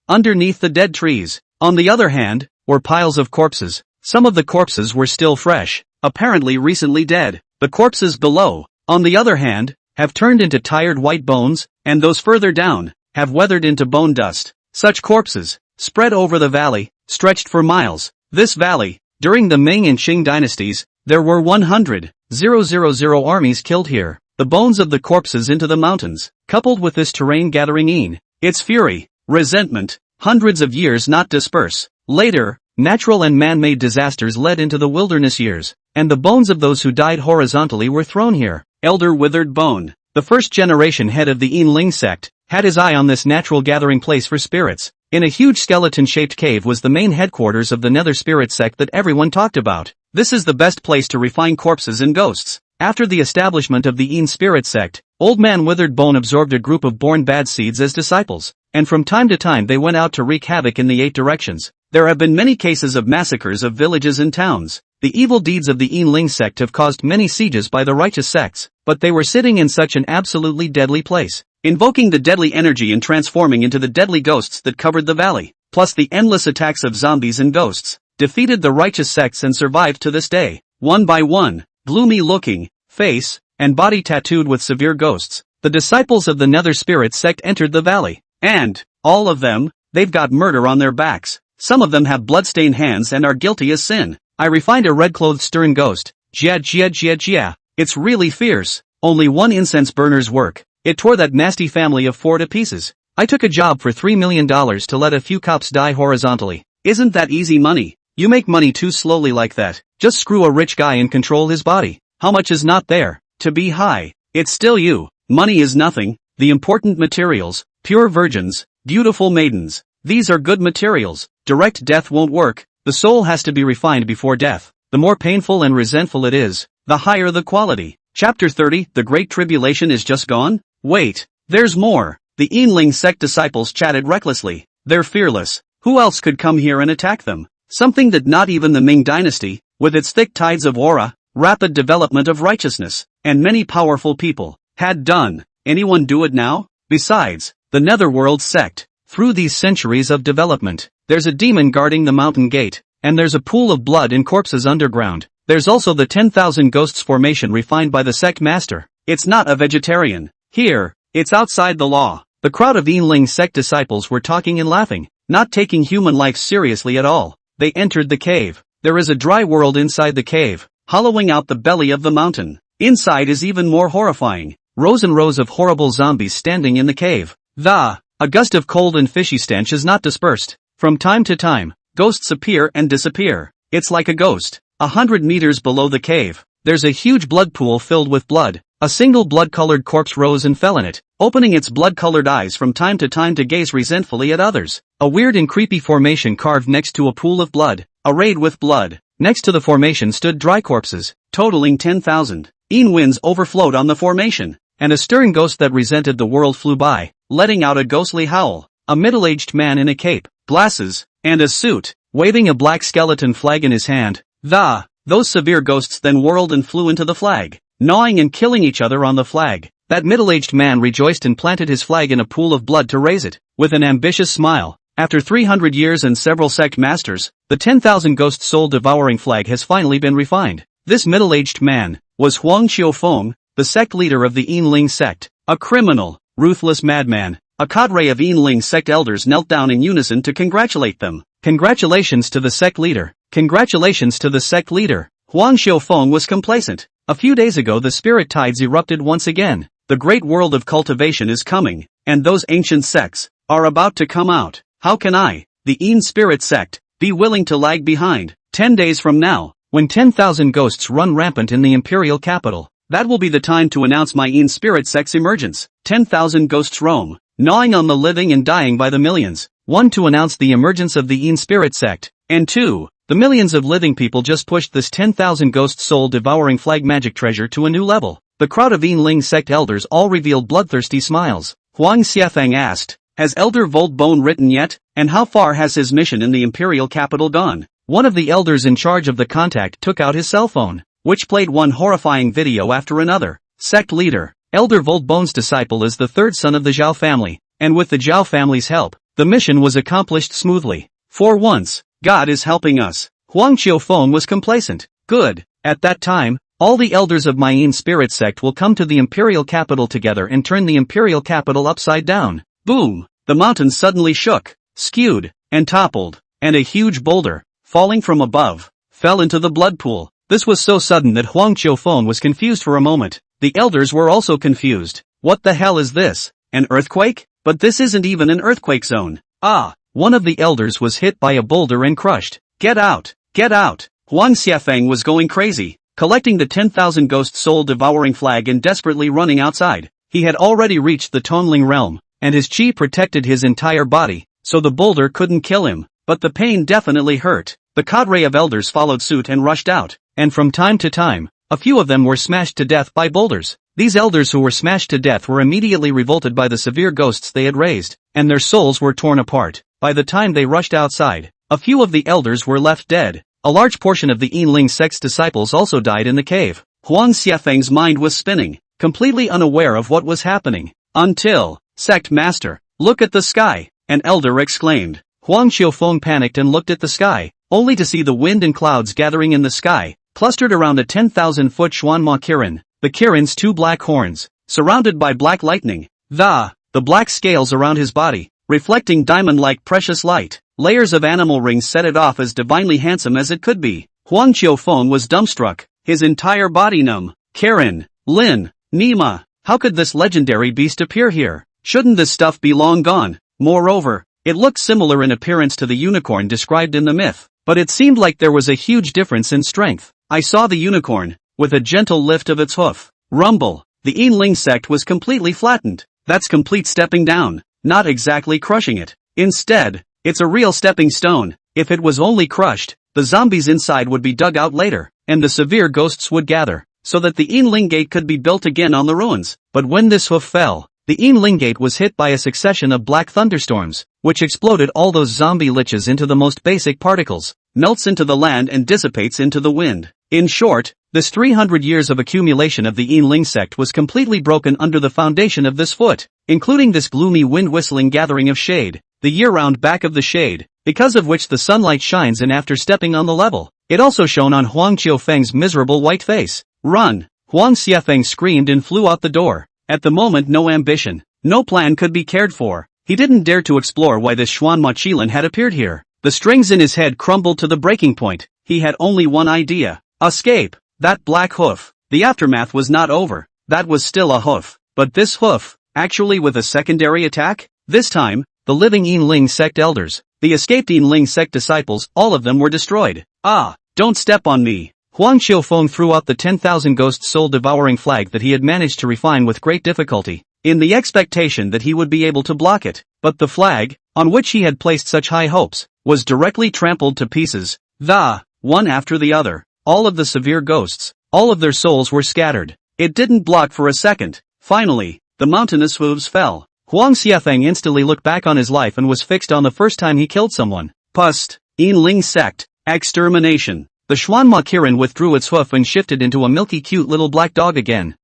Underneath the dead trees, on the other hand, were piles of corpses. Some of the corpses were still fresh, apparently recently dead. The corpses below, on the other hand, have turned into tired white bones, and those further down, have weathered into bone dust. Such corpses, spread over the valley, stretched for miles. This valley, during the Ming and Qing dynasties, there were 100,000 armies killed here. The bones of the corpses into the mountains, coupled with this terrain gathering in its fury, resentment, hundreds of years not disperse. Later, natural and man-made disasters led into the wilderness years, and the bones of those who died horizontally were thrown here. Elder Withered Bone, the first generation head of the Yin Ling sect, had his eye on this natural gathering place for spirits. In a huge skeleton-shaped cave was the main headquarters of the Nether Spirit sect that everyone talked about. This is the best place to refine corpses and ghosts. After the establishment of the Yin Spirit sect, Old Man Withered Bone absorbed a group of born bad seeds as disciples, and from time to time they went out to wreak havoc in the 8 directions. There have been many cases of massacres of villages and towns. The evil deeds of the Yin Ling sect have caused many sieges by the righteous sects, but they were sitting in such an absolutely deadly place. invoking the deadly energy and transforming into the deadly ghosts that covered the valley, plus the endless attacks of zombies and ghosts, defeated the righteous sects and survived to this day. One by one, gloomy-looking, face, and body tattooed with severe ghosts, the disciples of the Nether Spirit sect entered the valley. And, all of them, they've got murder on their backs. Some of them have blood-stained hands and are guilty as sin. I refined a red-clothed stern ghost. Jia. It's really fierce. Only one incense burner's work. It tore that nasty family of 4 to pieces. I took a job for $3 million to let a few cops die horizontally. Isn't that easy money? You make money too slowly like that. Just screw a rich guy and control his body. How much is not there? To be high. It's still you. Money is nothing. The important materials, pure virgins, beautiful maidens. These are good materials. Direct death won't work. The soul has to be refined before death. The more painful and resentful it is, the higher the quality. Chapter 30, The Great Tribulation is just gone? Wait, there's more. The Yinling sect disciples chatted recklessly. They're fearless. Who else could come here and attack them? Something that not even the Ming dynasty, with its thick tides of aura, rapid development of righteousness, and many powerful people, had done. Anyone do it now? Besides, the Netherworld sect. Through these centuries of development, there's a demon guarding the mountain gate, and there's a pool of blood and corpses underground. There's also the 10,000 ghosts formation refined by the sect master. It's not a vegetarian. Here, it's outside the law. The crowd of Yinling sect disciples were talking and laughing, not taking human life seriously at all. They entered the cave. There is a dry world inside the cave, hollowing out the belly of the mountain. Inside is even more horrifying. Rows and rows of horrible zombies standing in the cave. A gust of cold and fishy stench is not dispersed. From time to time, ghosts appear and disappear. It's like a ghost. 100 meters below the cave, there's a huge blood pool filled with blood. A single blood-colored corpse rose and fell in it, opening its blood-colored eyes from time to time to gaze resentfully at others. A weird and creepy formation carved next to a pool of blood, arrayed with blood. Next to the formation stood dry corpses, totaling 10,000. Yin winds overflowed on the formation, and a stirring ghost that resented the world flew by, letting out a ghostly howl. A middle-aged man in a cape, glasses, and a suit, waving a black skeleton flag in his hand. Those severe ghosts then whirled and flew into the flag, gnawing and killing each other on the flag. That middle-aged man rejoiced and planted his flag in a pool of blood to raise it, with an ambitious smile. After 300 years and several sect masters, the 10,000 ghost soul-devouring flag has finally been refined. This middle-aged man was Huang Xiaofeng, the sect leader of the Yinling sect, a criminal, ruthless madman. A cadre of Yinling sect elders knelt down in unison to congratulate them. Congratulations to the sect leader. Congratulations to the sect leader. Huang Xiaofeng was complacent. A few days ago the spirit tides erupted once again. The great world of cultivation is coming, and those ancient sects are about to come out. How can I, the Yin spirit sect, be willing to lag behind? 10 days from now, when 10,000 ghosts run rampant in the imperial capital, that will be the time to announce my Yin spirit sect's emergence. 10,000 ghosts roam, gnawing on the living and dying by the millions. 1. To announce the emergence of the Yin spirit sect, and 2. The millions of living people just pushed this 10,000 ghost soul-devouring flag magic treasure to a new level. The crowd of Yinling sect elders all revealed bloodthirsty smiles. Huang Xiafeng asked, has Elder Voltbone written yet, and how far has his mission in the imperial capital gone? One of the elders in charge of the contact took out his cell phone, which played one horrifying video after another. Sect leader, Elder Voltbone's disciple is the third son of the Zhao family, and with the Zhao family's help, the mission was accomplished smoothly. For once, God is helping us. Huang Xiaofeng was complacent. Good. At that time, all the elders of my Yin spirit sect will come to the imperial capital together and turn the imperial capital upside down. Boom! The mountain suddenly shook, skewed, and toppled, and a huge boulder, falling from above, fell into the blood pool. This was so sudden that Huang Xiaofeng was confused for a moment. The elders were also confused. What the hell is this? An earthquake? But this isn't even an earthquake zone. One of the elders was hit by a boulder and crushed. Get out! Get out! Huang Xiafeng was going crazy, collecting the 10,000 ghost soul-devouring flag and desperately running outside. He had already reached the Tonling realm, and his chi protected his entire body, so the boulder couldn't kill him, but the pain definitely hurt. The cadre of elders followed suit and rushed out, and from time to time, a few of them were smashed to death by boulders. These elders who were smashed to death were immediately revolted by the severe ghosts they had raised, and their souls were torn apart. By the time they rushed outside, a few of the elders were left dead. A large portion of the Yinling sect's disciples also died in the cave. Huang Xiafeng's mind was spinning, completely unaware of what was happening. Until, sect master, look at the sky, an elder exclaimed. Huang Xiaofeng panicked and looked at the sky, only to see the wind and clouds gathering in the sky, clustered around a 10,000-foot Xuanma Kirin, the Kirin's 2 black horns, surrounded by black lightning. The black scales around his body, reflecting diamond-like precious light, layers of animal rings set it off as divinely handsome as it could be. Huang Qiufeng was dumbstruck, his entire body numb. Kirin, Lin, Nima, how could this legendary beast appear here? Shouldn't this stuff be long gone? Moreover, it looked similar in appearance to the unicorn described in the myth, but it seemed like there was a huge difference in strength. I saw the unicorn, with a gentle lift of its hoof. Rumble, the Yinling sect was completely flattened. That's complete stepping down, not exactly crushing it. Instead, it's a real stepping stone. If it was only crushed, the zombies inside would be dug out later, and the severe ghosts would gather, so that the Yinling gate could be built again on the ruins. But when this hoof fell, the Yinling gate was hit by a succession of black thunderstorms, which exploded all those zombie liches into the most basic particles, melts into the land and dissipates into the wind. In short, this 300 years of accumulation of the Yinling sect was completely broken under the foundation of this foot, including this gloomy wind-whistling gathering of shade, the year-round back of the shade, because of which the sunlight shines in after stepping on the level. It also shone on Huang Qiufeng's miserable white face. Run! Huang Xiafeng screamed and flew out the door. At the moment no ambition, no plan could be cared for. He didn't dare to explore why this Xuanma Qilin had appeared here. The strings in his head crumbled to the breaking point. He had only one idea. Escape! That black hoof. The aftermath was not over. That was still a hoof. But this hoof, actually with a secondary attack? This time, the living Yinling sect elders, the escaped Yinling sect disciples, all of them were destroyed. Ah! Don't step on me! Huang Qiufeng threw out the 10,000 ghost soul-devouring flag that he had managed to refine with great difficulty, in the expectation that he would be able to block it. But the flag, on which he had placed such high hopes, was directly trampled to pieces. One after the other, all of the severe ghosts, all of their souls were scattered. It didn't block for a second. Finally, the mountainous hooves fell. Huang Xiafeng instantly looked back on his life and was fixed on the first time he killed someone. Pust, Yinling sect, extermination. The Xuanma Kirin withdrew its hoof and shifted into a milky cute little black dog again.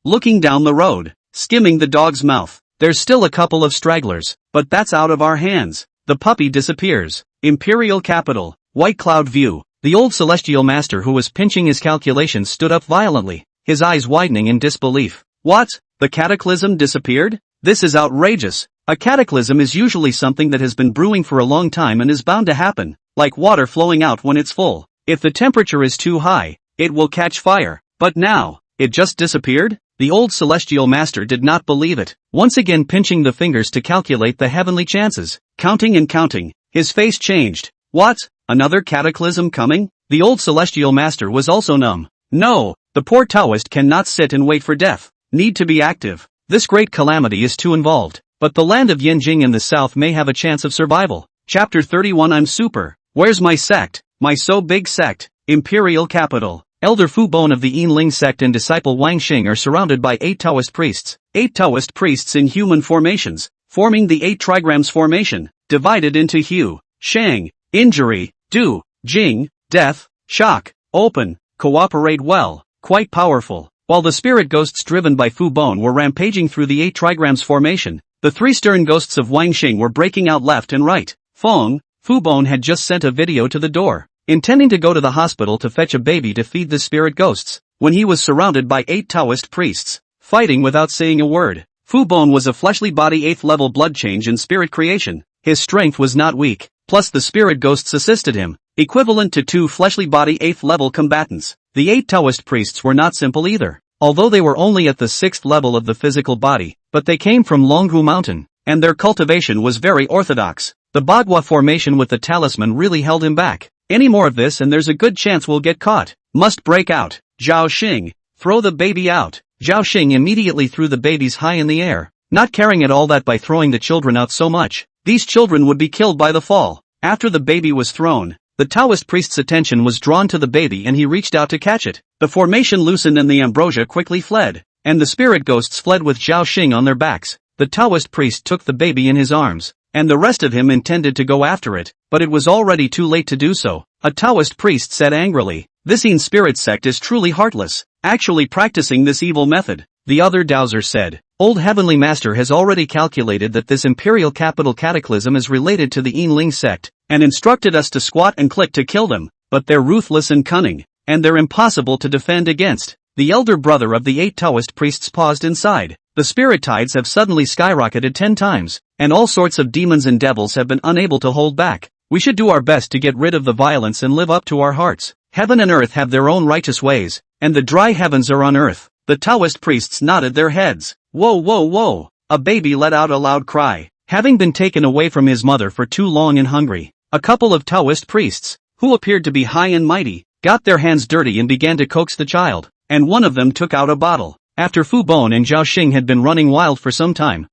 Looking down the road, skimming the dog's mouth. There's still a couple of stragglers, but that's out of our hands. The puppy disappears. Imperial capital, White Cloud View. The old celestial master who was pinching his calculations stood up violently, his eyes widening in disbelief. What? The cataclysm disappeared? This is outrageous. A cataclysm is usually something that has been brewing for a long time and is bound to happen, like water flowing out when it's full. If the temperature is too high, it will catch fire. But now, it just disappeared? The old celestial master did not believe it, once again pinching the fingers to calculate the heavenly chances. Counting and counting, his face changed. What? Another cataclysm coming? The old celestial master was also numb. No, the poor Taoist cannot sit and wait for death. Need to be active. This great calamity is too involved. But the land of Yanjing in the south may have a chance of survival. Chapter 31. I'm super. Where's my sect? My so big sect. Imperial capital. Elder Fu Bon of the Yinling sect and disciple Wang Xing are surrounded by 8 Taoist priests. 8 Taoist priests in human formations, forming the 8 trigrams formation, divided into Hu, Shang, injury, Du, Jing, death, shock, open, cooperate well, quite powerful. While the spirit ghosts driven by Fu Bon were rampaging through the 8 trigrams formation, the 3 stern ghosts of Wang Xing were breaking out left and right. Feng, Fu Bon had just sent a video to the door, intending to go to the hospital to fetch a baby to feed the spirit ghosts, when he was surrounded by 8 Taoist priests, fighting without saying a word. Fu Bon was a fleshly body 8th level blood change in spirit creation. His strength was not weak, plus the spirit ghosts assisted him, equivalent to 2 fleshly body 8th level combatants. The 8 Taoist priests were not simple either, although they were only at the 6th level of the physical body, but they came from Longhu Mountain, and their cultivation was very orthodox. The Bagua formation with the talisman really held him back. Any more of this and there's a good chance we'll get caught. Must break out. Zhao Xing, throw the baby out. Zhao Xing immediately threw the babies high in the air, not caring at all that by throwing the children out so much, these children would be killed by the fall. After the baby was thrown, the Taoist priest's attention was drawn to the baby and he reached out to catch it. The formation loosened and the ambrosia quickly fled, and the spirit ghosts fled with Zhao Xing on their backs. The Taoist priest took the baby in his arms, and the rest of him intended to go after it, but it was already too late to do so. A Taoist priest said angrily, "This Yin spirit sect is truly heartless, actually practicing this evil method. the other dowser said. Old Heavenly Master has already calculated that this imperial capital cataclysm is related to the Yinling sect, and instructed us to squat and click to kill them, but they're ruthless and cunning, and they're impossible to defend against. The elder brother of the 8 Taoist priests paused inside. The spirit tides have suddenly skyrocketed 10 times, and all sorts of demons and devils have been unable to hold back. We should do our best to get rid of the violence and live up to our hearts. Heaven and earth have their own righteous ways, and the dry heavens are on earth. The Taoist priests nodded their heads. Whoa, whoa, whoa! A baby let out a loud cry. Having been taken away from his mother for too long and hungry, a couple of Taoist priests, who appeared to be high and mighty, got their hands dirty and began to coax the child, and one of them took out a bottle. After Fu Bon and Zhao Xing had been running wild for some time.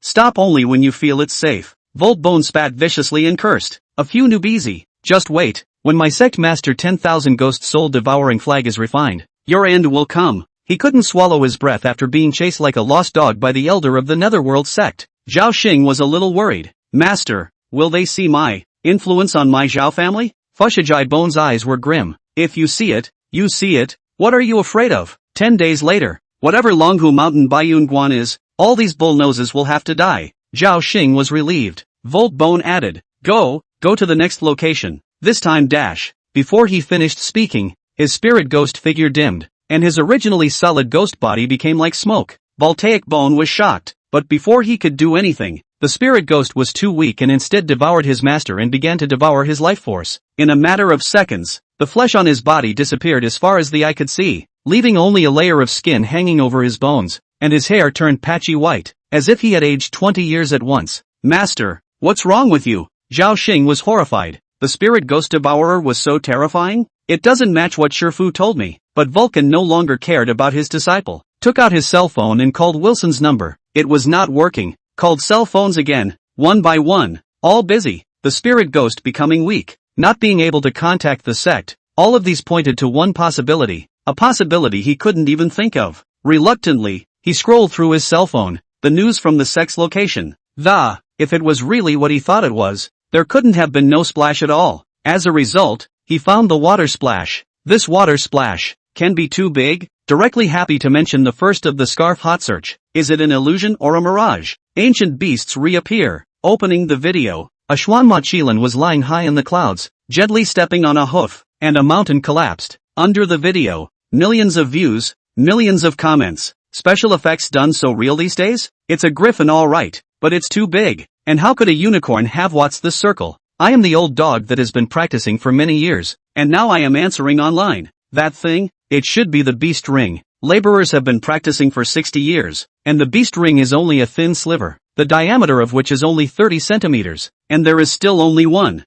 Stop only when you feel it's safe. Volt Bone spat viciously and cursed. A few newbies. Just wait, when my sect master 10,000 ghost soul devouring flag is refined, your end will come. He couldn't swallow his breath after being chased like a lost dog by the elder of the Netherworld sect. Zhao Xing was a little worried. Master, will they see my influence on my Zhao family? Fushijai Bone's eyes were grim. If you see it, you see it. What are you afraid of? 10 days later, whatever Longhu Mountain Bayunguan is, all these bullnoses will have to die. Zhao Xing was relieved. Volt Bone added, Go to the next location. This time dash. Before he finished speaking, his spirit ghost figure dimmed, and his originally solid ghost body became like smoke. Voltaic Bone was shocked, but before he could do anything, the spirit ghost was too weak and instead devoured his master and began to devour his life force. In a matter of seconds, the flesh on his body disappeared as far as the eye could see, leaving only a layer of skin hanging over his bones, and his hair turned patchy white, as if he had aged 20 years at once. Master, what's wrong with you? Zhao Xing was horrified. The spirit ghost devourer was so terrifying? It doesn't match what Shifu told me. But Vulcan no longer cared about his disciple. Took out his cell phone and called Wilson's number. It was not working. Called cell phones again, one by one. All busy. The spirit ghost becoming weak. Not being able to contact the sect. All of these pointed to one possibility. A possibility he couldn't even think of. Reluctantly, he scrolled through his cell phone. The news from the sect's location. If it was really what he thought it was, there couldn't have been no splash at all. As a result, he found the water splash. This water splash can be too big. Directly happy to mention the first of the scarf hot search. Is it an illusion or a mirage? Ancient beasts reappear. Opening the video, a Xuanma was lying high in the clouds, gently stepping on a hoof, and a mountain collapsed. Under the video, millions of views, millions of comments. Special effects done so real these days? It's a griffin alright, but it's too big. And how could a unicorn have what's this circle? I am the old dog that has been practicing for many years, and now I am answering online. That thing? It should be the beast ring. Laborers have been practicing for 60 years, and the beast ring is only a thin sliver, the diameter of which is only 30 centimeters, and there is still only one.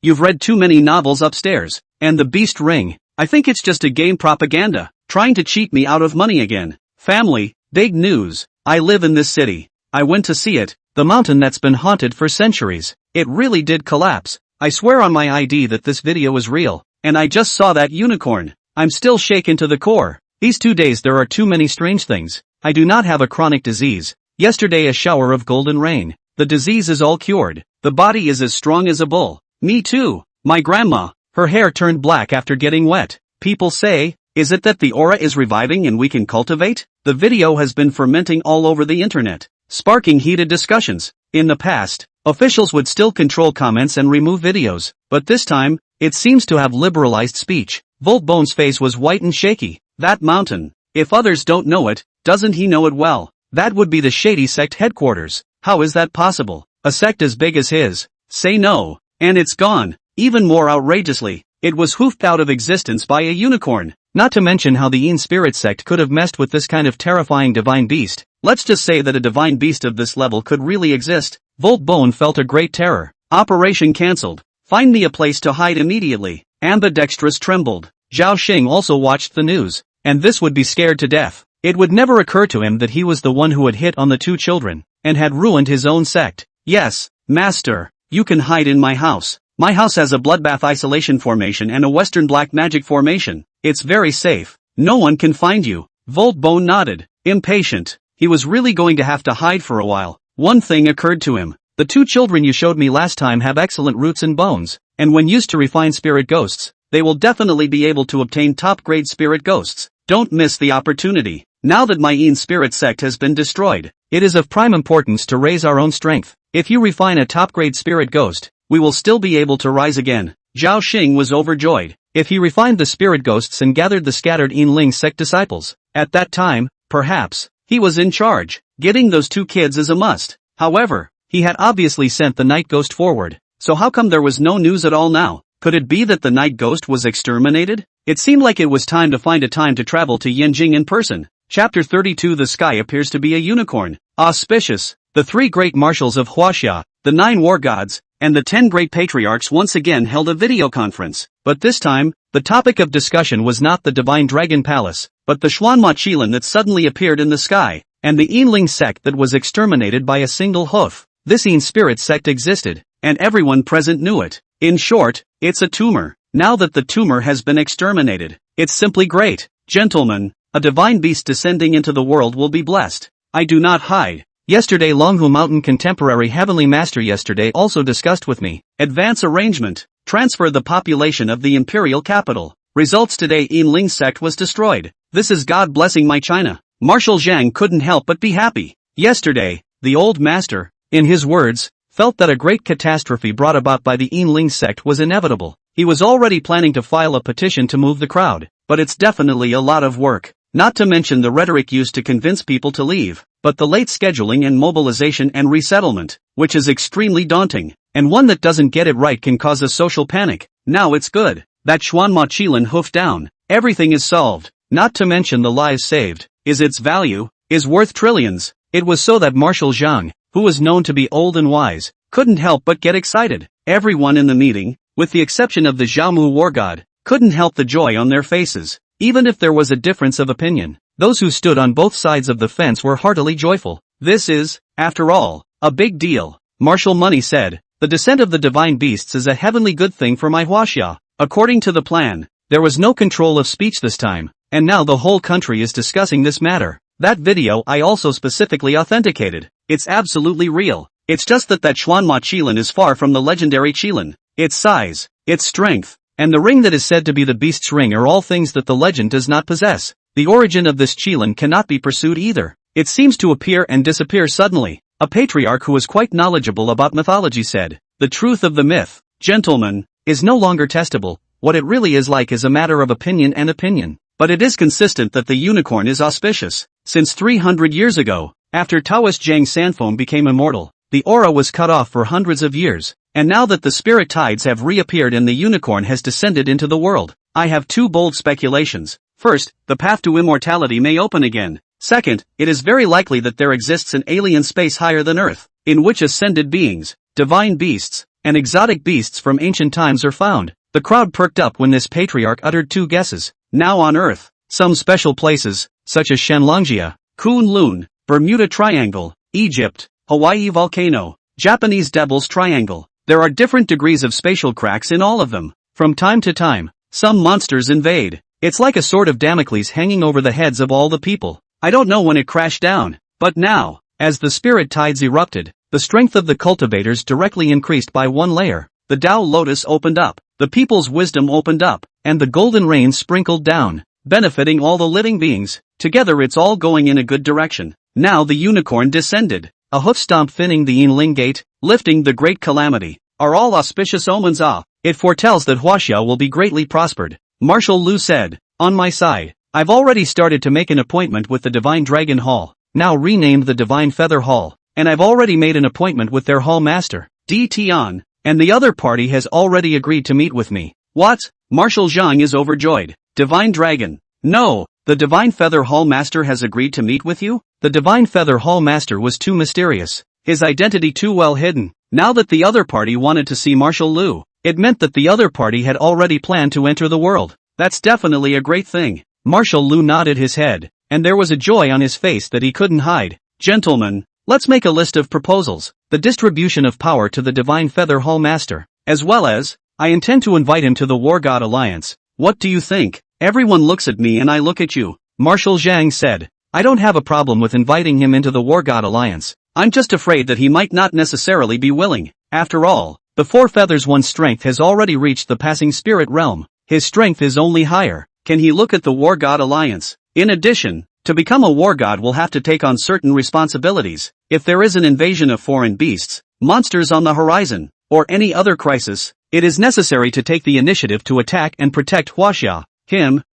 You've read too many novels upstairs, and the beast ring, I think it's just a game propaganda, trying to cheat me out of money again. Family, big news, I live in this city. I went to see it, the mountain that's been haunted for centuries. It really did collapse. I swear on my ID that this video is real, and I just saw that unicorn. I'm still shaken to the core. These 2 days there are too many strange things. I do not have a chronic disease. Yesterday a shower of golden rain. The disease is all cured. The body is as strong as a bull. Me too. My grandma, her hair turned black after getting wet. People say, is it that the aura is reviving and we can cultivate? The video has been fermenting all over the internet, sparking heated discussions. In the past, officials would still control comments and remove videos, but this time, it seems to have liberalized speech. Volt Bone's face was white and shaky. That mountain, if others don't know it, doesn't he know it well? That would be the Shady Sect headquarters. How is that possible? A sect as big as his. Say no. And it's gone. Even more outrageously, it was hoofed out of existence by a unicorn. Not to mention how the Yin Spirit sect could have messed with this kind of terrifying divine beast. Let's just say that a divine beast of this level could really exist. Volt Bone felt a great terror. Operation cancelled. Find me a place to hide immediately. Ambidextrous trembled. Zhao Xing also watched the news, and this would be scared to death. It would never occur to him that he was the one who had hit on the 2 children, and had ruined his own sect. Yes, master, you can hide in my house. My house has a bloodbath isolation formation and a western black magic formation. It's very safe. No one can find you. Volt Bone nodded, impatient. He was really going to have to hide for a while. One thing occurred to him. The 2 children you showed me last time have excellent roots and bones, and when used to refine spirit ghosts, they will definitely be able to obtain top-grade spirit ghosts. Don't miss the opportunity. now that my Yin spirit sect has been destroyed. It is of prime importance to raise our own strength. If you refine a top-grade spirit ghost, we will still be able to rise again. Zhao Xing was overjoyed. If he refined the spirit ghosts and gathered the scattered Yinling sect disciples, at that time, perhaps, he was in charge. Getting those 2 kids is a must. However, he had obviously sent the night ghost forward. So how come there was no news at all now? Could it be that the night ghost was exterminated? It seemed like it was time to find a time to travel to Yanjing in person. Chapter 32. The sky appears to be a unicorn. Auspicious. The 3 great marshals of Huaxia, the 9 war gods, and the 10 great patriarchs once again held a video conference. But this time, the topic of discussion was not the divine dragon palace, but the Xuanma Qilin that suddenly appeared in the sky, and the Yinling sect that was exterminated by a single hoof. This Yin spirit sect existed, and everyone present knew it. In short, it's a tumor. Now that the tumor has been exterminated, it's simply great. Gentlemen, a divine beast descending into the world will be blessed. I do not hide. Yesterday Longhu Mountain contemporary heavenly master yesterday also discussed with me. Advance arrangement. Transfer the population of the imperial capital. Results today Yinling sect was destroyed. This is God blessing my China. Marshal Zhang couldn't help but be happy. Yesterday, the old master, in his words, felt that a great catastrophe brought about by the Yinling sect was inevitable. He was already planning to file a petition to move the crowd, but it's definitely a lot of work. Not to mention the rhetoric used to convince people to leave, but the late scheduling and mobilization and resettlement, which is extremely daunting, and one that doesn't get it right can cause a social panic. Now it's good. That Xuanma Qilin hoofed down. Everything is solved. Not to mention the lives saved. Is its value, is worth trillions. It was so that Marshal Zhang, who was known to be old and wise, couldn't help but get excited. Everyone in the meeting, with the exception of the Xiaomu war god, couldn't help the joy on their faces. Even if there was a difference of opinion, those who stood on both sides of the fence were heartily joyful. This is, after all, a big deal. Marshal Money said, the descent of the divine beasts is a heavenly good thing for my Huaxia. According to the plan, there was no control of speech this time, and now the whole country is discussing this matter. That video I also specifically authenticated. It's absolutely real. It's just that Xuanma Qilin is far from the legendary Qilin. Its size, its strength, and the ring that is said to be the beast's ring are all things that the legend does not possess. The origin of this Qilin cannot be pursued either. It seems to appear and disappear suddenly. A patriarch who was quite knowledgeable about mythology said, the truth of the myth, gentlemen, is no longer testable. What it really is like is a matter of opinion and opinion. But it is consistent that the unicorn is auspicious. Since 300 years ago, after Taoist Zhang Sanfeng became immortal, the aura was cut off for hundreds of years, and now that the spirit tides have reappeared and the unicorn has descended into the world, I have 2 bold speculations. First, the path to immortality may open again. Second, it is very likely that there exists an alien space higher than Earth, in which ascended beings, divine beasts, and exotic beasts from ancient times are found. The crowd perked up when this patriarch uttered 2 guesses. Now on Earth, some special places, such as Shanlongjia, Kunlun, Bermuda Triangle, Egypt, Hawaii volcano, Japanese Devil's Triangle. There are different degrees of spatial cracks in all of them. From time to time, some monsters invade. It's like a sword of Damocles hanging over the heads of all the people. I don't know when it crashed down, but now, as the spirit tides erupted, the strength of the cultivators directly increased by 1 layer. The Tao Lotus opened up, the people's wisdom opened up, and the golden rain sprinkled down, benefiting all the living beings. Together it's all going in a good direction. Now the unicorn descended, a hoof stomp thinning the Yinling gate, lifting the great calamity, are all auspicious omens. It foretells that Huaxia will be greatly prospered. Marshal Lu said, on my side, I've already started to make an appointment with the Divine Dragon Hall, now renamed the Divine Feather Hall, and I've already made an appointment with their hall master, Di Tian, and the other party has already agreed to meet with me. What? Marshal Zhang is overjoyed. Divine Dragon. No, the Divine Feather Hall Master has agreed to meet with you? The Divine Feather Hall Master was too mysterious, his identity too well hidden. Now that the other party wanted to see Marshal Lu, it meant that the other party had already planned to enter the world. That's definitely a great thing. Marshal Lu nodded his head, and there was a joy on his face that he couldn't hide. Gentlemen, let's make a list of proposals. The distribution of power to the Divine Feather Hall Master, as well as, I intend to invite him to the War God Alliance. What do you think? Everyone looks at me and I look at you. Marshal Zhang said, I don't have a problem with inviting him into the War God Alliance. I'm just afraid that he might not necessarily be willing. After all, the Four Feathers One's strength has already reached the passing spirit realm. His strength is only higher. Can he look at the War God Alliance? In addition, To become a war god will have to take on certain responsibilities. If there is an invasion of foreign beasts, monsters on the horizon, or any other crisis, it is necessary to take the initiative to attack and protect Huaxia.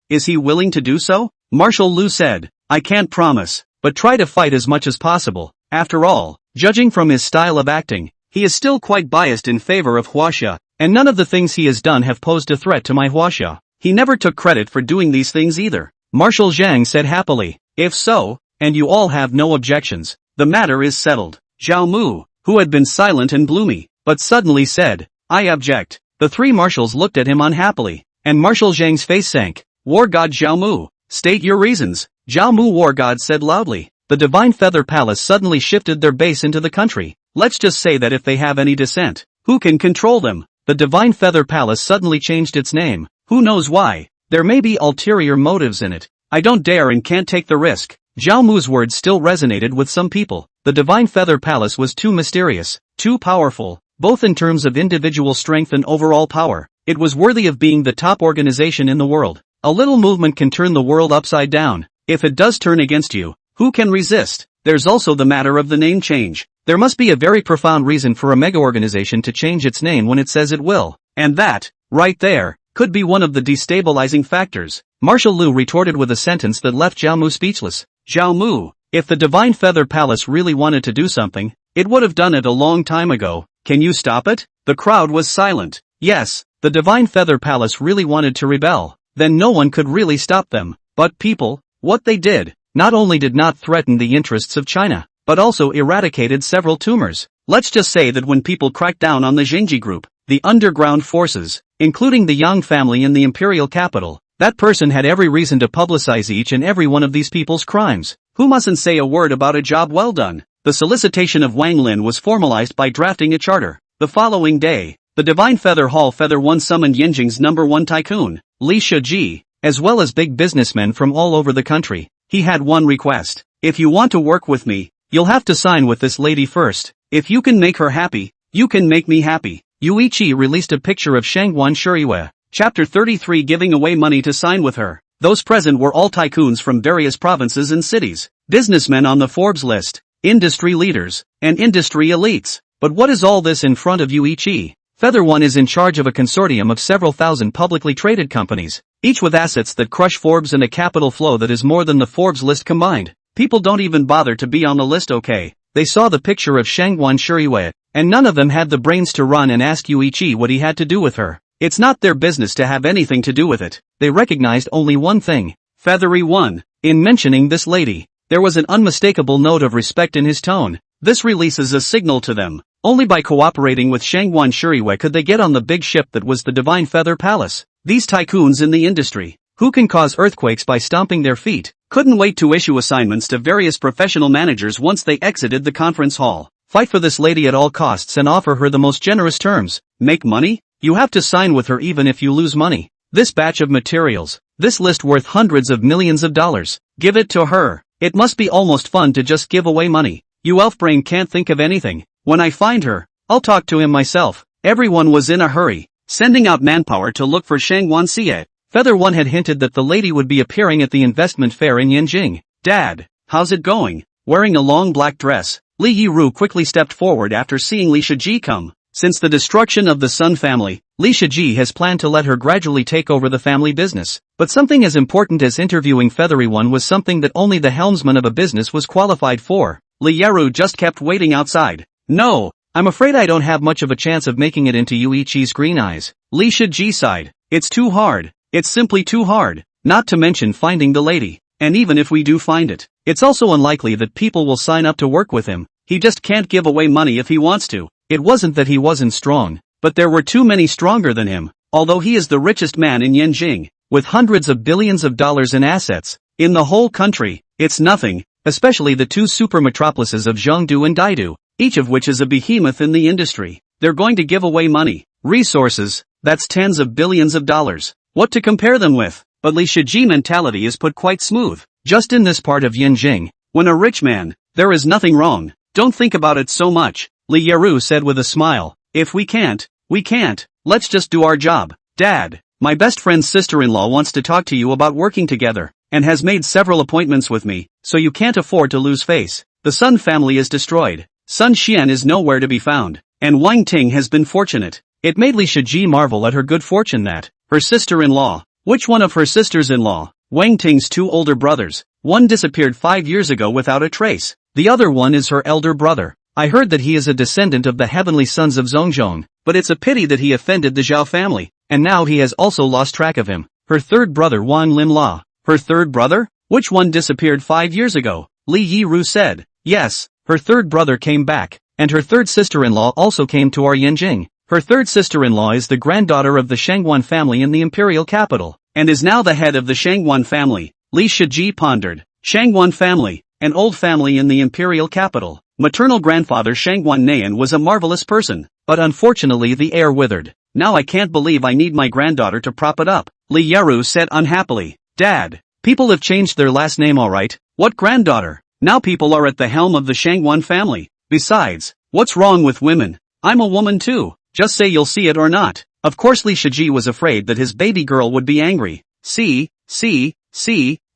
Is he willing to do so? Marshal Lu said. I can't promise, but try to fight as much as possible. After all, judging from his style of acting, he is still quite biased in favor of Huaxia, and none of the things he has done have posed a threat to my Huaxia. He never took credit for doing these things either. Marshal Zhang said happily. If so, and you all have no objections, the matter is settled. Zhao Mu, who had been silent and gloomy, but suddenly said, I object. The three marshals looked at him unhappily, and Marshal Zhang's face sank. War God Zhao Mu, state your reasons. Zhao Mu War God said loudly. The Divine Feather Palace suddenly shifted their base into the country. Let's just say that if they have any dissent, who can control them? The Divine Feather Palace suddenly changed its name. Who knows why? There may be ulterior motives in it. I don't dare and can't take the risk. Zhao Mu's words still resonated with some people. The Divine Feather Palace was too mysterious, too powerful, both in terms of individual strength and overall power. It was worthy of being the top organization in the world. A little movement can turn the world upside down. If it does turn against you, who can resist? There's also the matter of the name change. There must be a very profound reason for a mega-organization to change its name when it says it will. And that, right there, could be one of the destabilizing factors. Marshal Lu retorted with a sentence that left Zhao Mu speechless. Zhao Mu, if the Divine Feather Palace really wanted to do something, it would have done it a long time ago. Can you stop it? The crowd was silent. Yes, the Divine Feather Palace really wanted to rebel. Then no one could really stop them. But people, what they did, not only did not threaten the interests of China, but also eradicated several tumors. Let's just say that when people cracked down on the Xingji group, the underground forces, including the Yang family in the imperial capital, that person had every reason to publicize each and every one of these people's crimes. Who mustn't say a word about a job well done? The solicitation of Wang Lin was formalized by drafting a charter. The following day, the Divine Feather Hall Feather One summoned Yanjing's #1 tycoon, Li Shiji, as well as big businessmen from all over the country. He had one request. If you want to work with me, you'll have to sign with this lady first. If you can make her happy, you can make me happy. Yuichi released a picture of Shanguan Shuriwe. Chapter 33 Giving away money to sign with her. Those present were all tycoons from various provinces and cities, businessmen on the Forbes list, industry leaders, and industry elites. But what is all this in front of Yuichi? Feather One is in charge of a consortium of several thousand publicly traded companies, each with assets that crush Forbes and a capital flow that is more than the Forbes list combined. People don't even bother to be on the list. Okay. They saw the picture of Shanguan Shuriwe, and none of them had the brains to run and ask Yuichi what he had to do with her. It's not their business to have anything to do with it. They recognized only one thing. Feathery One. In mentioning this lady, there was an unmistakable note of respect in his tone. This releases a signal to them. Only by cooperating with Shanguan Shuriwe could they get on the big ship that was the Divine Feather Palace. These tycoons in the industry, who can cause earthquakes by stomping their feet, couldn't wait to issue assignments to various professional managers once they exited the conference hall. Fight for this lady at all costs and offer her the most generous terms. Make money? You have to sign with her even if you lose money. This batch of materials, this list worth hundreds of millions of dollars. Give it to her. It must be almost fun to just give away money. You elf brain can't think of anything. When I find her, I'll talk to him myself. Everyone was in a hurry, sending out manpower to look for Shanguan Xie. Feather One had hinted that the lady would be appearing at the investment fair in Yanjing. Dad, how's it going? Wearing a long black dress, Li Yiru quickly stepped forward after seeing Li Shiji come. Since the destruction of the Sun family, Li Shiji has planned to let her gradually take over the family business. But something as important as interviewing Feathery One was something that only the helmsman of a business was qualified for. Li Yaru just kept waiting outside. No, I'm afraid I don't have much of a chance of making it into Yuichi's green eyes. Li Shiji sighed. It's too hard. It's simply too hard. Not to mention finding the lady. And even if we do find it, it's also unlikely that people will sign up to work with him. He just can't give away money if he wants to. It wasn't that he wasn't strong, but there were too many stronger than him. Although he is the richest man in Yanjing, with hundreds of billions of dollars in assets, in the whole country, it's nothing, especially the two super metropolises of Zhengdu and Daidu, each of which is a behemoth in the industry. They're going to give away money, resources, that's tens of billions of dollars. What to compare them with? But Li Shiji mentality is put quite smooth. Just in this part of Yanjing, when a rich man, there is nothing wrong. Don't think about it so much, Li Yaru said with a smile. If we can't, we can't. Let's just do our job. Dad, my best friend's sister-in-law wants to talk to you about working together. and has made several appointments with me, so you can't afford to lose face. The Sun family is destroyed. Sun Xian is nowhere to be found, and Wang Ting has been fortunate. It made Li Shiji marvel at her good fortune that her sister-in-law. Which one of her sisters-in-law? Wang Ting's two older brothers. One disappeared 5 years ago without a trace. The other one is her elder brother. I heard that he is a descendant of the heavenly sons of Zhongzhong, but it's a pity that he offended the Zhao family, and now he has also lost track of him. Her third brother Wan Lin La. Her third brother? Which one disappeared 5 years ago? Li Yiru said. Yes, her third brother came back, and her third sister-in-law also came to our Yanjing. Her third sister-in-law is the granddaughter of the Shanguan family in the imperial capital, and is now the head of the Shanguan family. Li Shiji pondered. Shanguan family, an old family in the imperial capital. Maternal grandfather Shanguan Nayan was a marvelous person, but unfortunately the heir withered. Now I can't believe I need my granddaughter to prop it up, Li Yaru said unhappily. Dad, people have changed their last name alright. What granddaughter? Now people are at the helm of the Shanguan family. Besides, what's wrong with women? I'm a woman too. Just say you'll see it or not. Of course Li Shiji was afraid that his baby girl would be angry. See,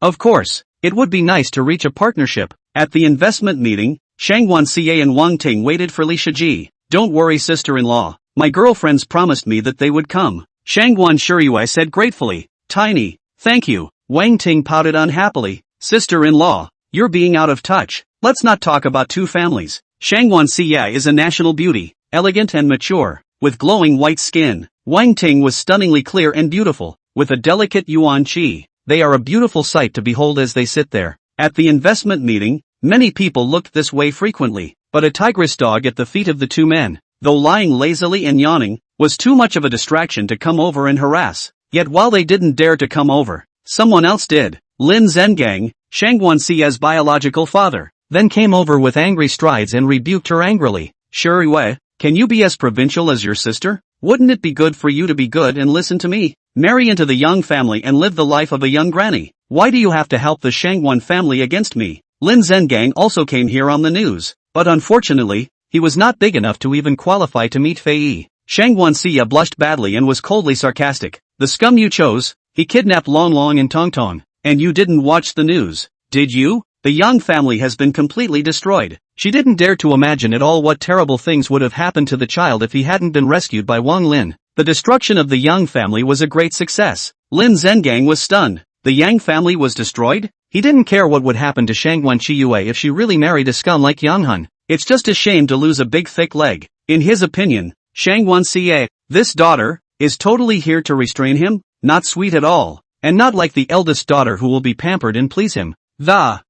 of course, it would be nice to reach a partnership. At the investment meeting, Shanguan Xie and Wang Ting waited for Li Shiji. Don't worry sister-in-law, my girlfriends promised me that they would come. Shanguan Shiyue said gratefully. Tiny, thank you. Wang Ting pouted unhappily. Sister-in-law, you're being out of touch. Let's not talk about two families. Shanguan Xie is a national beauty, elegant and mature, with glowing white skin. Wang Ting was stunningly clear and beautiful, with a delicate yuan qi. They are a beautiful sight to behold as they sit there. At the investment meeting, many people looked this way frequently, but a tigress dog at the feet of the two men, though lying lazily and yawning, was too much of a distraction to come over and harass. Yet while they didn't dare to come over, someone else did. Lin Zhengang, Shanguan Xie's biological father, then came over with angry strides and rebuked her angrily. Shiyue, can you be as provincial as your sister? Wouldn't it be good for you to be good and listen to me? Marry into the Young family and live the life of a young granny. Why do you have to help the Shanguan family against me? Lin Zhengang also came here on the news, but unfortunately, he was not big enough to even qualify to meet Fei Yi. Shanguan Xie blushed badly and was coldly sarcastic. The scum you chose, he kidnapped Long Long and Tong Tong, and you didn't watch the news, did you? The Yang family has been completely destroyed. She didn't dare to imagine at all what terrible things would have happened to the child if he hadn't been rescued by Wang Lin. The destruction of the Yang family was a great success. Lin Zhengang was stunned. The Yang family was destroyed? He didn't care what would happen to Shanguan Shiyue if she really married a scum like Yang Hun. It's just a shame to lose a big thick leg. In his opinion, Shanguan Xie, this daughter, is totally here to restrain him, not sweet at all, and not like the eldest daughter who will be pampered and please him.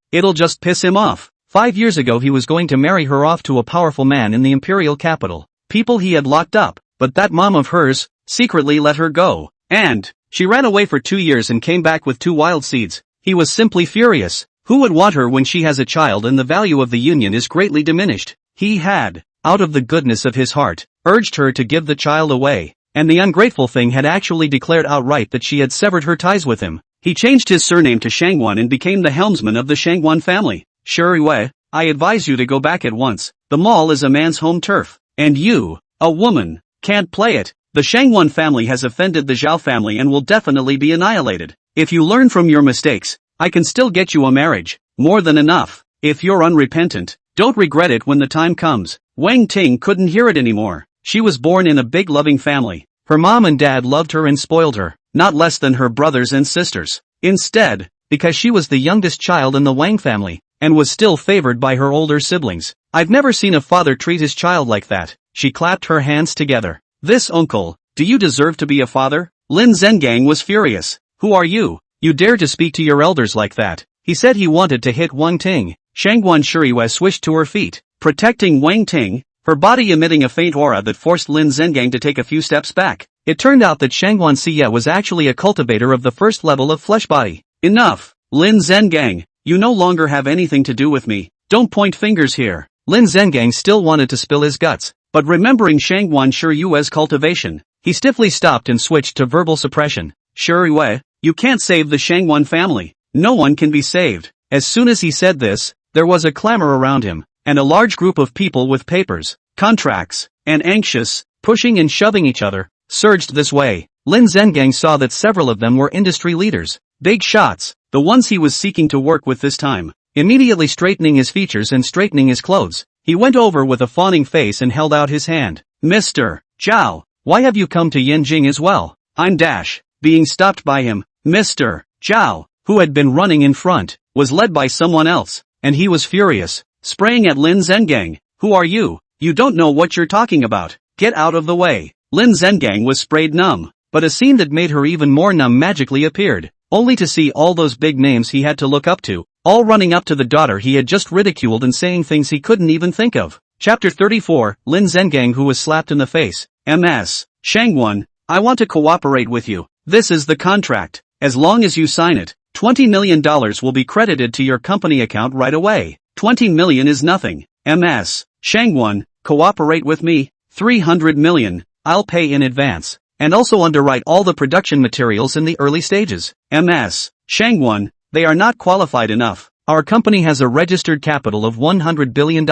It'll just piss him off. 5 years ago he was going to marry her off to a powerful man in the imperial capital. People he had locked up, but that mom of hers, secretly let her go. And, she ran away for 2 years and came back with 2 wild seeds. He was simply furious. Who would want her when she has a child and the value of the union is greatly diminished? He had, out of the goodness of his heart, urged her to give the child away, and the ungrateful thing had actually declared outright that she had severed her ties with him. He changed his surname to Shanguan and became the helmsman of the Shanguan family. Shiyue, I advise you to go back at once. The mall is a man's home turf, and you, a woman, can't play it. The Shanguan family has offended the Zhao family and will definitely be annihilated. If you learn from your mistakes, I can still get you a marriage, more than enough. If you're unrepentant, don't regret it when the time comes. Wang Ting couldn't hear it anymore. She was born in a big loving family. Her mom and dad loved her and spoiled her, not less than her brothers and sisters. Instead, because she was the youngest child in the Wang family, and was still favored by her older siblings. I've never seen a father treat his child like that. She clapped her hands together. This uncle, do you deserve to be a father? Lin Zhengang was furious. Who are you? You dare to speak to your elders like that? He said he wanted to hit Wang Ting. Shanguan Shiyue swished to her feet, protecting Wang Ting, her body emitting a faint aura that forced Lin Zhengang to take a few steps back. It turned out that Shanguan Xie was actually a cultivator of the first level of flesh body. Enough, Lin Zhengang, you no longer have anything to do with me. Don't point fingers here. Lin Zhengang still wanted to spill his guts, but remembering Shanguan Shiyue's cultivation, he stiffly stopped and switched to verbal suppression. Shiyue, you can't save the Shanguan family. No one can be saved. As soon as he said this, there was a clamor around him, and a large group of people with papers, contracts, and anxious, pushing and shoving each other, surged this way. Lin Zhengang saw that several of them were industry leaders. Big shots, the ones he was seeking to work with this time. Immediately straightening his features and straightening his clothes, he went over with a fawning face and held out his hand. Mr. Zhao, why have you come to Yanjing as well? I'm Dash. Being stopped by him. Mr. Zhao, who had been running in front, was led by someone else, and he was furious, spraying at Lin Zhengang. Who are you? You don't know what you're talking about. Get out of the way. Lin Zhengang was sprayed numb, but a scene that made her even more numb magically appeared, only to see all those big names he had to look up to, all running up to the daughter he had just ridiculed and saying things he couldn't even think of. Chapter 34, Lin Zhengang who was slapped in the face. Ms. Shanguan, I want to cooperate with you. This is the contract. As long as you sign it, $20 million will be credited to your company account right away. 20 million is nothing. Ms. Shanguan, cooperate with me. 300 million, I'll pay in advance, and also underwrite all the production materials in the early stages. Ms. Shanguan, they are not qualified enough. Our company has a registered capital of $100 billion.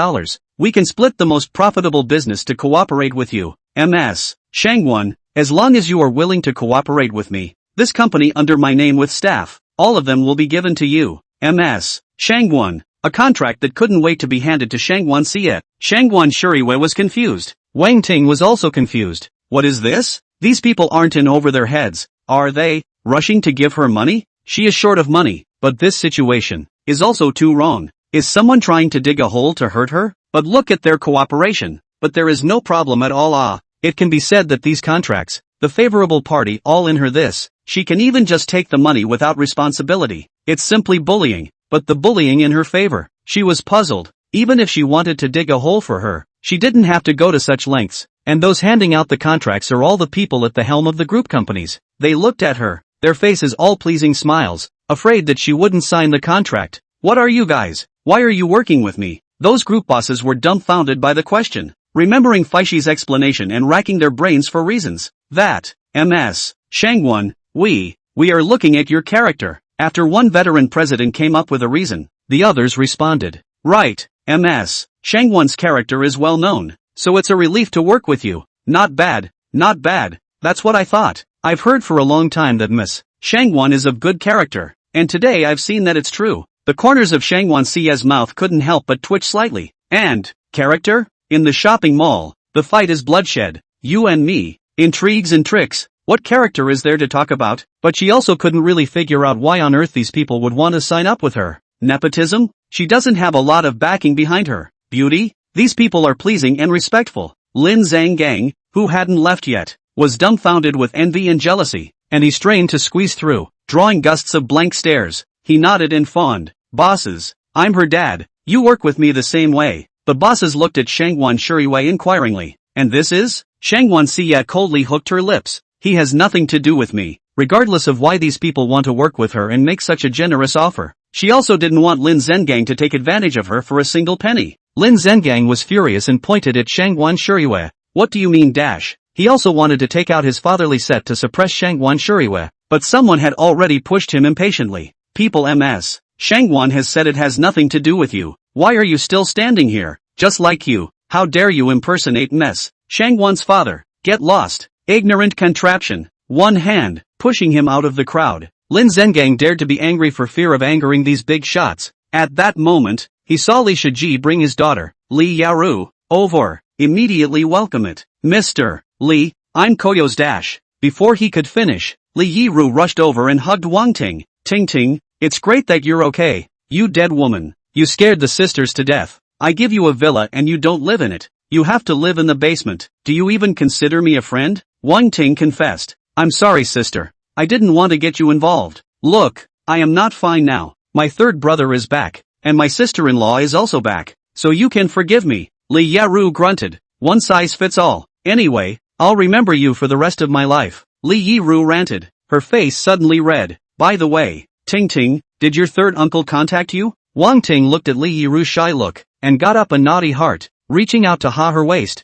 We can split the most profitable business to cooperate with you. Ms. Shanguan, as long as you are willing to cooperate with me, this company under my name with staff, all of them will be given to you. Ms. Shanguan, a contract that couldn't wait to be handed to Shanguan Xie. Shanguan Shuriwei was confused. Wang Ting was also confused. What is this? These people aren't in over their heads, are they? Rushing to give her money? She is short of money, but this situation is also too wrong. Is someone trying to dig a hole to hurt her? But look at their cooperation. But there is no problem at all. It can be said that these contracts, the favorable party all in her this, she can even just take the money without responsibility. It's simply bullying, but the bullying in her favor. She was puzzled. Even if she wanted to dig a hole for her, she didn't have to go to such lengths. And those handing out the contracts are all the people at the helm of the group companies. They looked at her, their faces all pleasing smiles, afraid that she wouldn't sign the contract. What are you guys? Why are you working with me? Those group bosses were dumbfounded by the question, remembering Feishi's explanation and racking their brains for reasons. That, Ms. Shanguan, we are looking at your character. After one veteran president came up with a reason, the others responded. Right, Ms. Shanguan's character is well known, so it's a relief to work with you. Not bad, not bad. That's what I thought. I've heard for a long time that Miss Shanguan is of good character, and today I've seen that it's true. The corners of Shanguan Xie's mouth couldn't help but twitch slightly. And, character? In the shopping mall, the fight is bloodshed. You and me. Intrigues and tricks. What character is there to talk about? But she also couldn't really figure out why on earth these people would want to sign up with her. Nepotism? She doesn't have a lot of backing behind her. Beauty? These people are pleasing and respectful. Lin Zhengang, who hadn't left yet, was dumbfounded with envy and jealousy, and he strained to squeeze through, drawing gusts of blank stares. He nodded and fawned. Bosses, I'm her dad. You work with me the same way. The bosses looked at Shanguan Shuriwei inquiringly. And this is? Shanguan Xie coldly hooked her lips. He has nothing to do with me. Regardless of why these people want to work with her and make such a generous offer, she also didn't want Lin Zhengang to take advantage of her for a single penny. Lin Zhengang was furious and pointed at Shanguan Shuriwei. What do you mean dash? He also wanted to take out his fatherly set to suppress Shanguan Shuriwei, but someone had already pushed him impatiently. People Ms. Shanguan has said it has nothing to do with you. Why are you still standing here? Just like you. How dare you impersonate Ms. Shanguan's father? Get lost. Ignorant contraption. One hand, pushing him out of the crowd. Lin Zhengang dared to be angry for fear of angering these big shots. At that moment, he saw Li Shiji bring his daughter, Li Yaru, over. Immediately welcome it. Mr. Li, I'm Koyo's dash. Before he could finish, Li Yiru rushed over and hugged Wang Ting. Ting, it's great that you're okay. You dead woman. You scared the sisters to death. I give you a villa and you don't live in it. You have to live in the basement. Do you even consider me a friend? Wang Ting confessed. I'm sorry sister. I didn't want to get you involved. Look, I am not fine now. My third brother is back, and my sister-in-law is also back. So you can forgive me. Li Yaru grunted. One size fits all. Anyway, I'll remember you for the rest of my life. Li Yiru ranted, her face suddenly red. By the way, Ting, did your third uncle contact you? Wang Ting looked at Li Yiru's shy look, and got up a naughty heart, reaching out to her waist.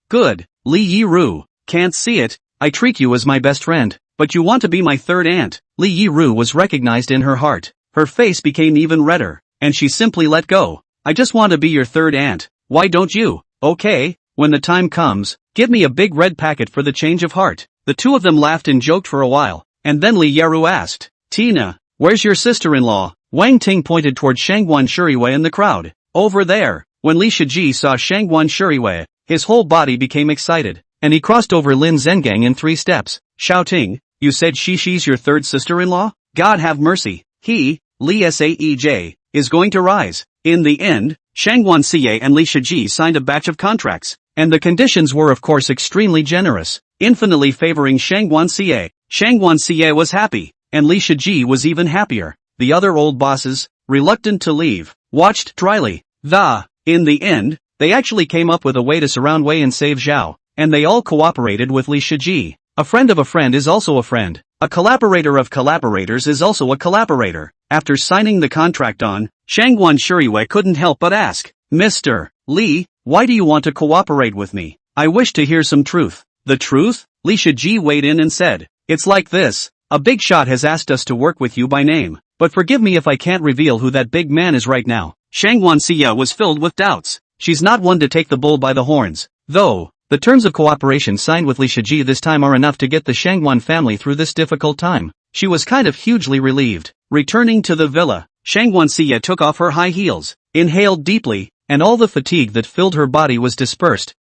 Good. Li Yiru, can't see it, I treat you as my best friend, but you want to be my third aunt. Li Yiru was recognized in her heart. Her face became even redder, and she simply let go. I just want to be your third aunt. Why don't you? Okay, when the time comes, give me a big red packet for the change of heart. The two of them laughed and joked for a while, and then Li Yaru asked, Tina, where's your sister-in-law? Wang Ting pointed toward Shanguan Shuriwei in the crowd. Over there. When Li Shiji saw Shanguan Shuriwei, his whole body became excited, and he crossed over Lin Zhengang in 3 steps, shouting, you said she's your third sister-in-law? God have mercy. He, Li Saej, is going to rise. In the end, Shanguan Xie and Li Shiji signed a batch of contracts, and the conditions were of course extremely generous, infinitely favoring Shanguan Xie. Shanguan Xie was happy, and Li Shiji was even happier. The other old bosses, reluctant to leave, watched dryly. In the end, they actually came up with a way to surround Wei and save Zhao, and they all cooperated with Li Shiji. A friend of a friend is also a friend. A collaborator of collaborators is also a collaborator. After signing the contract on, Shanguan Shuriwei couldn't help but ask, Mr. Li, why do you want to cooperate with me? I wish to hear some truth. The truth? Li Shiji weighed in and said, it's like this. A big shot has asked us to work with you by name, but forgive me if I can't reveal who that big man is right now. Shanguan Xie was filled with doubts. She's not one to take the bull by the horns, though. The terms of cooperation signed with Li Shiji this time are enough to get the Shanguan family through this difficult time. She was kind of hugely relieved. Returning to the villa, Shanguan Xie took off her high heels, inhaled deeply, and all the fatigue that filled her body was dispersed.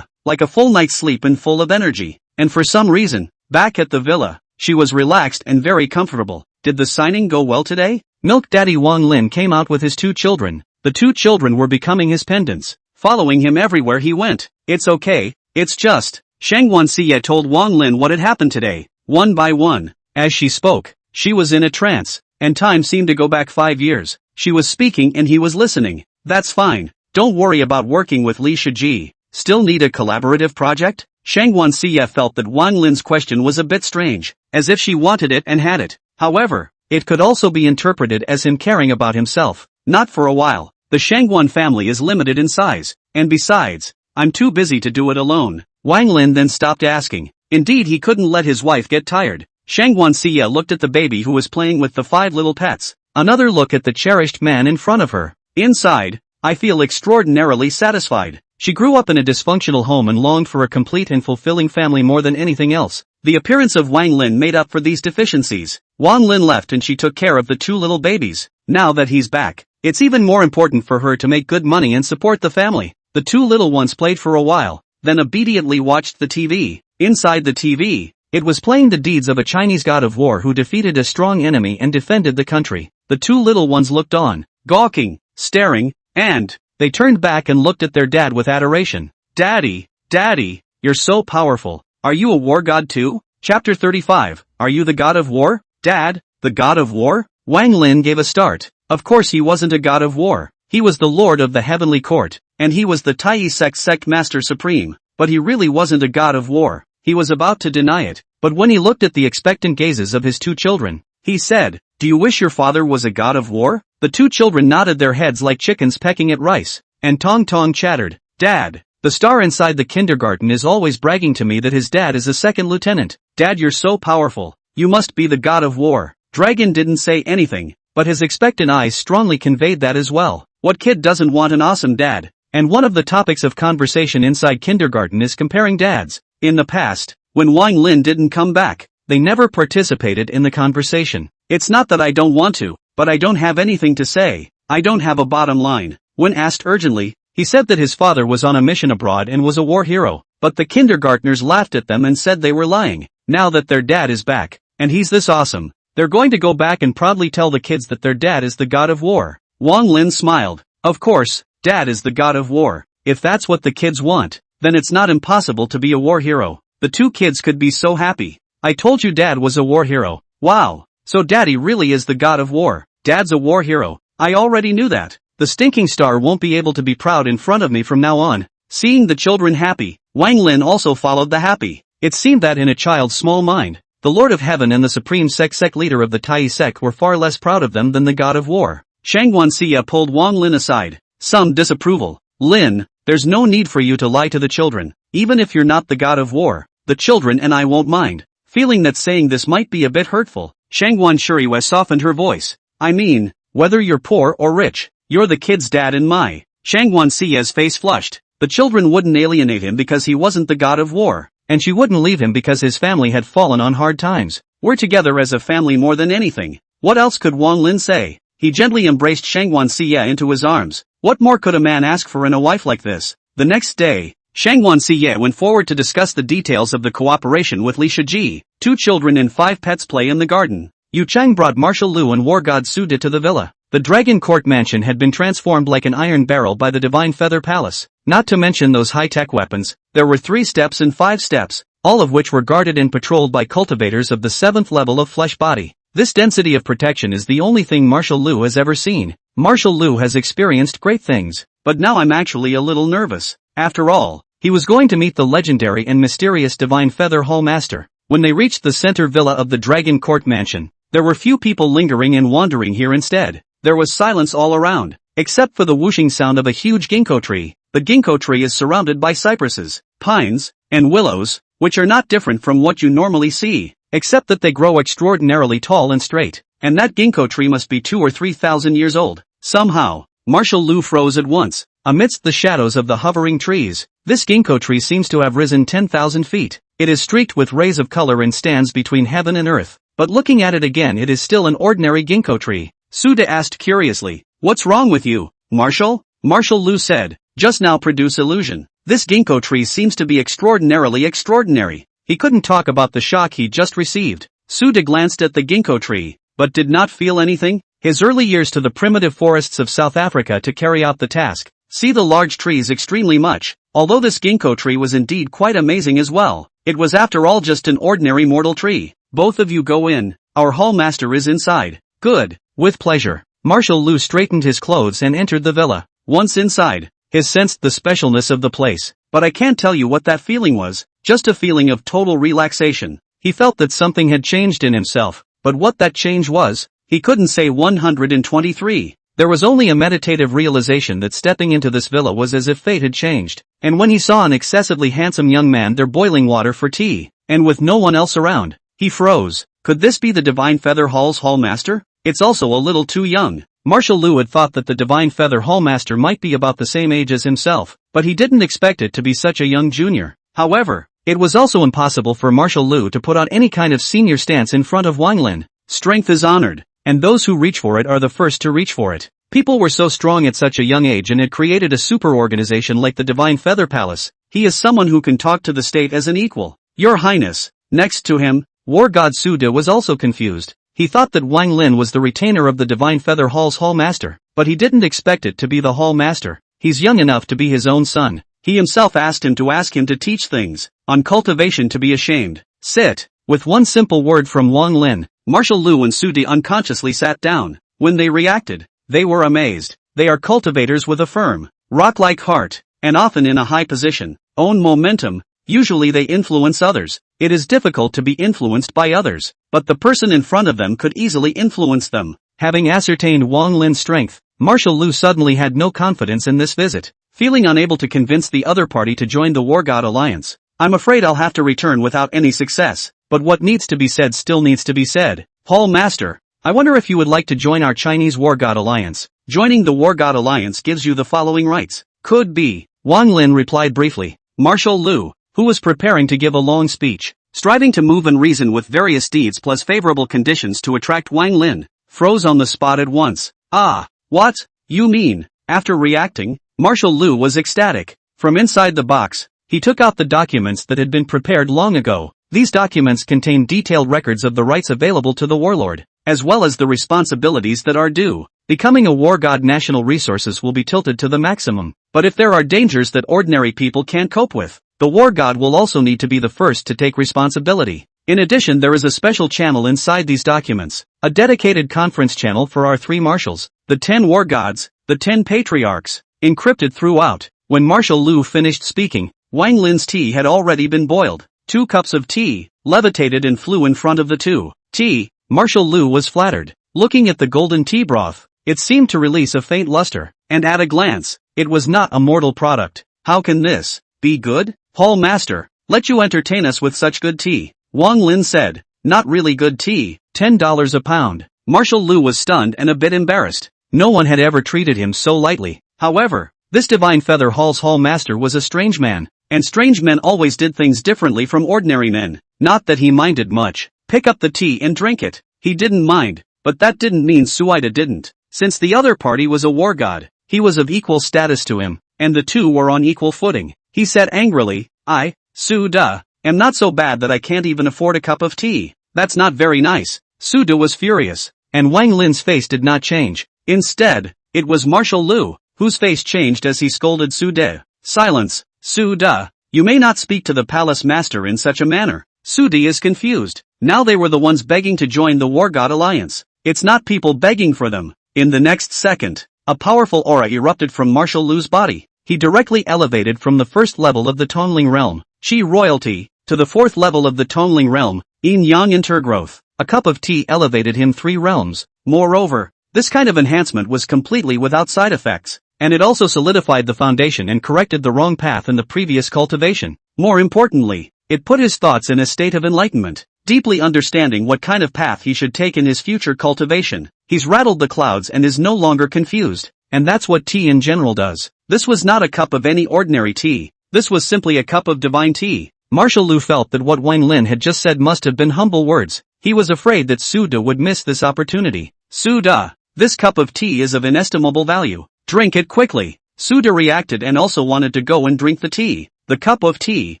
Like a full night's sleep and full of energy. And for some reason, back at the villa, she was relaxed and very comfortable. Did the signing go well today? Milk Daddy Wang Lin came out with his 2 children. The 2 children were becoming his pendants, following him everywhere he went. It's okay, it's just. Shanguan Xie told Wang Lin what had happened today, one by one. As she spoke, she was in a trance, and time seemed to go back 5 years. She was speaking and he was listening. That's fine. Don't worry about working with Li Shiji. Still need a collaborative project? Shanguan Xie felt that Wang Lin's question was a bit strange, as if she wanted it and had it. However, it could also be interpreted as him caring about himself. Not for a while. The Shanguan family is limited in size, and besides, I'm too busy to do it alone. Wang Lin then stopped asking. Indeed, he couldn't let his wife get tired. Shanguan Xie looked at the baby who was playing with the 5 little pets. Another look at the cherished man in front of her. Inside, I feel extraordinarily satisfied. She grew up in a dysfunctional home and longed for a complete and fulfilling family more than anything else. The appearance of Wang Lin made up for these deficiencies. Wang Lin left and she took care of the 2 little babies. Now that he's back, it's even more important for her to make good money and support the family. The 2 little ones played for a while, then obediently watched the TV. Inside the TV, it was playing the deeds of a Chinese god of war who defeated a strong enemy and defended the country. The 2 little ones looked on, gawking, staring, and they turned back and looked at their dad with adoration. Daddy, Daddy, you're so powerful. Are you a war god too? Chapter 35, Are you the god of war? Dad, the god of war? Wang Lin gave a start. Of course he wasn't a god of war. He was the lord of the heavenly court, and he was the Tai sect master supreme, but he really wasn't a god of war. He was about to deny it, but when he looked at the expectant gazes of his 2 children, he said, do you wish your father was a god of war? The 2 children nodded their heads like chickens pecking at rice, and Tong Tong chattered, Dad, the star inside the kindergarten is always bragging to me that his dad is a 2nd lieutenant. Dad, you're so powerful. You must be the god of war. Dragon didn't say anything, but his expectant eyes strongly conveyed that as well. What kid doesn't want an awesome dad? And one of the topics of conversation inside kindergarten is comparing dads. In the past, when Wang Lin didn't come back, they never participated in the conversation. It's not that I don't want to, but I don't have anything to say. I don't have a bottom line. When asked urgently, he said that his father was on a mission abroad and was a war hero, but the kindergartners laughed at them and said they were lying. Now that their dad is back, and he's this awesome, they're going to go back and proudly tell the kids that their dad is the god of war. Wang Lin smiled. Of course, Dad is the god of war. If that's what the kids want, then it's not impossible to be a war hero. The 2 kids could be so happy. I told you Dad was a war hero. Wow. So Daddy really is the god of war. Dad's a war hero. I already knew that. The stinking star won't be able to be proud in front of me from now on. Seeing the children happy, Wang Lin also followed the happy. It seemed that in a child's small mind, the Lord of Heaven and the supreme sect leader of the Tai sect were far less proud of them than the god of war. Shanguan Xie pulled Wang Lin aside. Some disapproval. Lin, there's no need for you to lie to the children. Even if you're not the god of war, the children and I won't mind. Feeling that saying this might be a bit hurtful, Shanguan Shuriwei softened her voice. I mean, whether you're poor or rich, you're the kid's dad and my. Shanguan Xie's face flushed. The children wouldn't alienate him because he wasn't the god of war. and she wouldn't leave him because his family had fallen on hard times. We're together as a family more than anything. What else could Wang Lin say? He gently embraced Shanguan Siye into his arms. What more could a man ask for in a wife like this? The next day, Shanguan Siye went forward to discuss the details of the cooperation with Li Shiji. 2 children and 5 pets play in the garden. Yu Chang brought Martial Lu and war god Su De to the villa. The Dragon Court mansion had been transformed like an iron barrel by the Divine Feather Palace. Not to mention those high-tech weapons, there were 3 steps and 5 steps, all of which were guarded and patrolled by cultivators of the 7th level of flesh body. This density of protection is the only thing Martial Lu has ever seen. Martial Lu has experienced great things, but now I'm actually a little nervous. After all, he was going to meet the legendary and mysterious Divine Feather Hall Master. When they reached the center villa of the Dragon Court mansion, there were few people lingering and wandering here instead. There was silence all around, except for the whooshing sound of a huge ginkgo tree. The ginkgo tree is surrounded by cypresses, pines, and willows, which are not different from what you normally see, except that they grow extraordinarily tall and straight. And that ginkgo tree must be 2,000 or 3,000 years old. Somehow, Martial Lu froze at once. Amidst the shadows of the hovering trees, this ginkgo tree seems to have risen 10,000 feet. It is streaked with rays of color and stands between heaven and earth. But looking at it again, it is still an ordinary ginkgo tree. Su De asked curiously, "What's wrong with you, Martial?" Martial Lu said, "Just now produce illusion. This ginkgo tree seems to be extraordinarily extraordinary." He couldn't talk about the shock he just received. Su De glanced at the ginkgo tree, but did not feel anything. His early years to the primitive forests of South Africa to carry out the task. See the large trees extremely much. Although this ginkgo tree was indeed quite amazing as well, it was after all just an ordinary mortal tree. Both of you go in. Our hall master is inside. Good. With pleasure. Martial Lu straightened his clothes and entered the villa. Once inside, he sensed the specialness of the place. But I can't tell you what that feeling was, just a feeling of total relaxation. He felt that something had changed in himself, but what that change was, he couldn't say. 123. There was only a meditative realization that stepping into this villa was as if fate had changed. And when he saw an excessively handsome young man there boiling water for tea, and with no one else around, he froze. Could this be the Divine Feather Hall's hall master? It's also a little too young. Martial Lu had thought that the Divine Feather Hall Master might be about the same age as himself, but he didn't expect it to be such a young junior. However, it was also impossible for Martial Lu to put on any kind of senior stance in front of Wang Lin. Strength is honored, and those who reach for it are the first to reach for it. People were so strong at such a young age and had created a super organization like the Divine Feather Palace. He is someone who can talk to the state as an equal. Your Highness. Next to him, War God Su De was also confused. He thought that Wang Lin was the retainer of the Divine Feather Hall's Hall Master, but he didn't expect it to be the Hall Master. He's young enough to be his own son. He himself asked him to teach things on cultivation to be ashamed. Sit. With one simple word from Wang Lin, Martial Lu and Su De unconsciously sat down. When they reacted, they were amazed. They are cultivators with a firm, rock-like heart, and often in a high position, own momentum. Usually they influence others. It is difficult to be influenced by others, but the person in front of them could easily influence them. Having ascertained Wang Lin's strength, Martial Lu suddenly had no confidence in this visit. Feeling unable to convince the other party to join the War God Alliance, I'm afraid I'll have to return without any success. But what needs to be said still needs to be said. Hall Master, I wonder if you would like to join our Chinese War God Alliance. Joining the War God Alliance gives you the following rights. Could be, Wang Lin replied briefly. Martial Lu, who was preparing to give a long speech, striving to move and reason with various deeds plus favorable conditions to attract Wang Lin, froze on the spot at once. Ah, what? You mean? After reacting, Martial Lu was ecstatic. From inside the box, he took out the documents that had been prepared long ago. These documents contain detailed records of the rights available to the warlord, as well as the responsibilities that are due. Becoming a war god, national resources will be tilted to the maximum. But if there are dangers that ordinary people can't cope with, the war god will also need to be the first to take responsibility. In addition, there is a special channel inside these documents, a dedicated conference channel for our 3 marshals, the 10 war gods, the 10 patriarchs, encrypted throughout. When Martial Lu finished speaking, Wang Lin's tea had already been boiled. 2 cups of tea levitated and flew in front of the 2. Tea. Martial Lu was flattered. Looking at the golden tea broth, it seemed to release a faint luster, and at a glance, it was not a mortal product. How can this be good? Hall Master, let you entertain us with such good tea. Wang Lin said, not really good tea, $10 a pound. Martial Lu was stunned and a bit embarrassed. No one had ever treated him so lightly. However, this Divine Feather Hall's Hall Master was a strange man. and strange men always did things differently from ordinary men. Not that he minded much. Pick up the tea and drink it. He didn't mind, but that didn't mean Suida didn't. Since the other party was a war god, he was of equal status to him, and the two were on equal footing. He said angrily, I, Suda, am not so bad that I can't even afford a cup of tea. That's not very nice. Suda was furious, and Wang Lin's face did not change. Instead, it was Marshal Lu, whose face changed as he scolded Sude. Silence, Suda. You may not speak to the palace master in such a manner. Sudi is confused. Now they were the ones begging to join the War God Alliance. It's not people begging for them. In the next second, a powerful aura erupted from Marshal Lu's body. He directly elevated from the first level of the Tongling realm, Chi royalty, to the fourth level of the Tongling realm, Yin Yang intergrowth. A cup of tea elevated him 3 realms. Moreover, this kind of enhancement was completely without side effects, and it also solidified the foundation and corrected the wrong path in the previous cultivation. More importantly, it put his thoughts in a state of enlightenment, deeply understanding what kind of path he should take in his future cultivation. He's rattled the clouds and is no longer confused, and that's what tea in general does. This was not a cup of any ordinary tea, this was simply a cup of divine tea. Marshal Lu felt that what Wang Lin had just said must have been humble words. He was afraid that Suda would miss this opportunity. Suda, this cup of tea is of inestimable value. Drink it quickly. Suda reacted and also wanted to go and drink the tea. The cup of tea,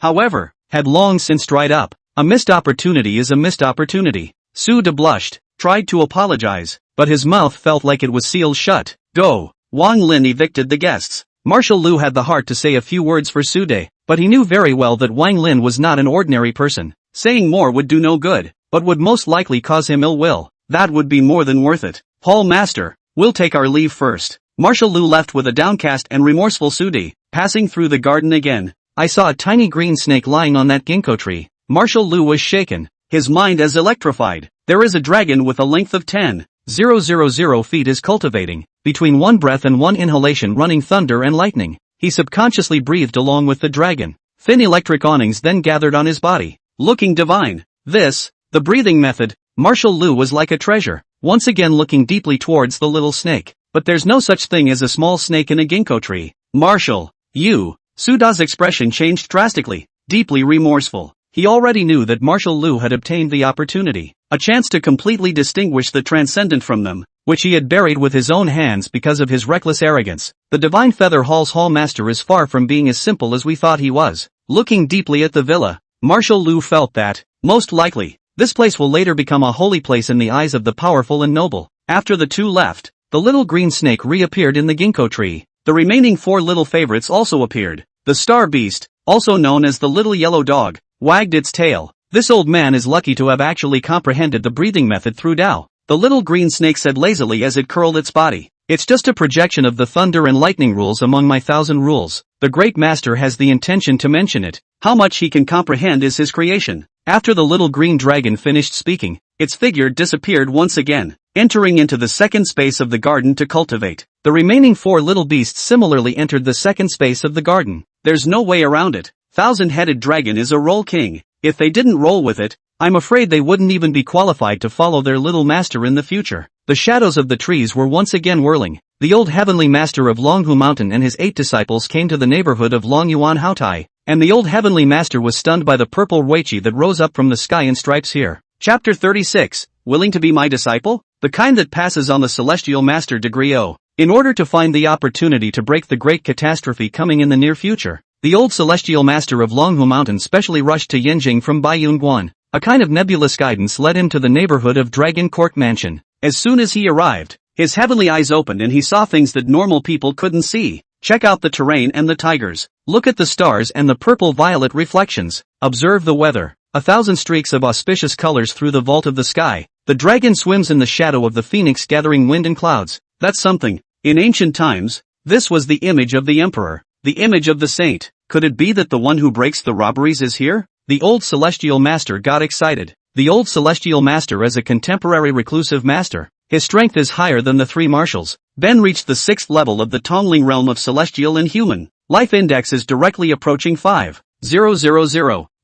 however, had long since dried up. A missed opportunity is a missed opportunity. Suda blushed, tried to apologize, but his mouth felt like it was sealed shut. Go. Wang Lin evicted the guests. Marshal Lu had the heart to say a few words for Sude, but he knew very well that Wang Lin was not an ordinary person. Saying more would do no good, but would most likely cause him ill will. That would be more than worth it. Paul Master, we'll take our leave first. Marshal Lu left with a downcast and remorseful Sudi. Passing through the garden again, I saw a tiny green snake lying on that ginkgo tree. Marshal Lu was shaken, his mind as electrified. There is a dragon with a length of 10,000 feet is cultivating, between one breath and one inhalation running thunder and lightning. He subconsciously breathed along with the dragon. Thin electric awnings then gathered on his body, looking divine. This, the breathing method, Marshal Lu was like a treasure, once again looking deeply towards the little snake. But there's no such thing as a small snake in a ginkgo tree. Marshal, you. Suda's expression changed drastically, deeply remorseful. He already knew that Marshal Lu had obtained the opportunity, a chance to completely distinguish the transcendent from them, which he had buried with his own hands because of his reckless arrogance. The Divine Feather Hall's Hall Master is far from being as simple as we thought he was. Looking deeply at the villa, Marshal Lu felt that, most likely, this place will later become a holy place in the eyes of the powerful and noble. After the two left, the little green snake reappeared in the ginkgo tree. The remaining 4 little favorites also appeared. The star beast, also known as the little yellow dog, wagged its tail. This old man is lucky to have actually comprehended the breathing method through Tao. The little green snake said lazily as it curled its body. It's just a projection of the thunder and lightning rules among my 1,000 rules. The great master has the intention to mention it. How much he can comprehend is his creation. After the little green dragon finished speaking, its figure disappeared once again, entering into the second space of the garden to cultivate. The remaining 4 little beasts similarly entered the second space of the garden. There's no way around it. 1,000-headed dragon is a roll king. If they didn't roll with it, I'm afraid they wouldn't even be qualified to follow their little master in the future. The shadows of the trees were once again whirling. The old heavenly master of Longhu Mountain and his 8 disciples came to the neighborhood of Longyuan Haotai, and the old heavenly master was stunned by the purple Weiqi that rose up from the sky in stripes here. Chapter 36, Willing to be my disciple? The kind that passes on the celestial master degree O. In order to find the opportunity to break the great catastrophe coming in the near future, the old celestial master of Longhu Mountain specially rushed to Yanjing from Baiyunguan. A kind of nebulous guidance led him to the neighborhood of Dragon Court Mansion. As soon as he arrived, his heavenly eyes opened and he saw things that normal people couldn't see. Check out the terrain and the tigers. Look at the stars and the purple-violet reflections. Observe the weather. 1,000 streaks of auspicious colors through the vault of the sky. The dragon swims in the shadow of the phoenix gathering wind and clouds. That's something. In ancient times, this was the image of the emperor, the image of the saint. Could it be that the one who breaks the robberies is here? The old celestial master got excited. The old celestial master as a contemporary reclusive master. His strength is higher than the 3 marshals. Ben reached the 6th level of the Tongling realm of celestial and human. Life index is directly approaching 5,000.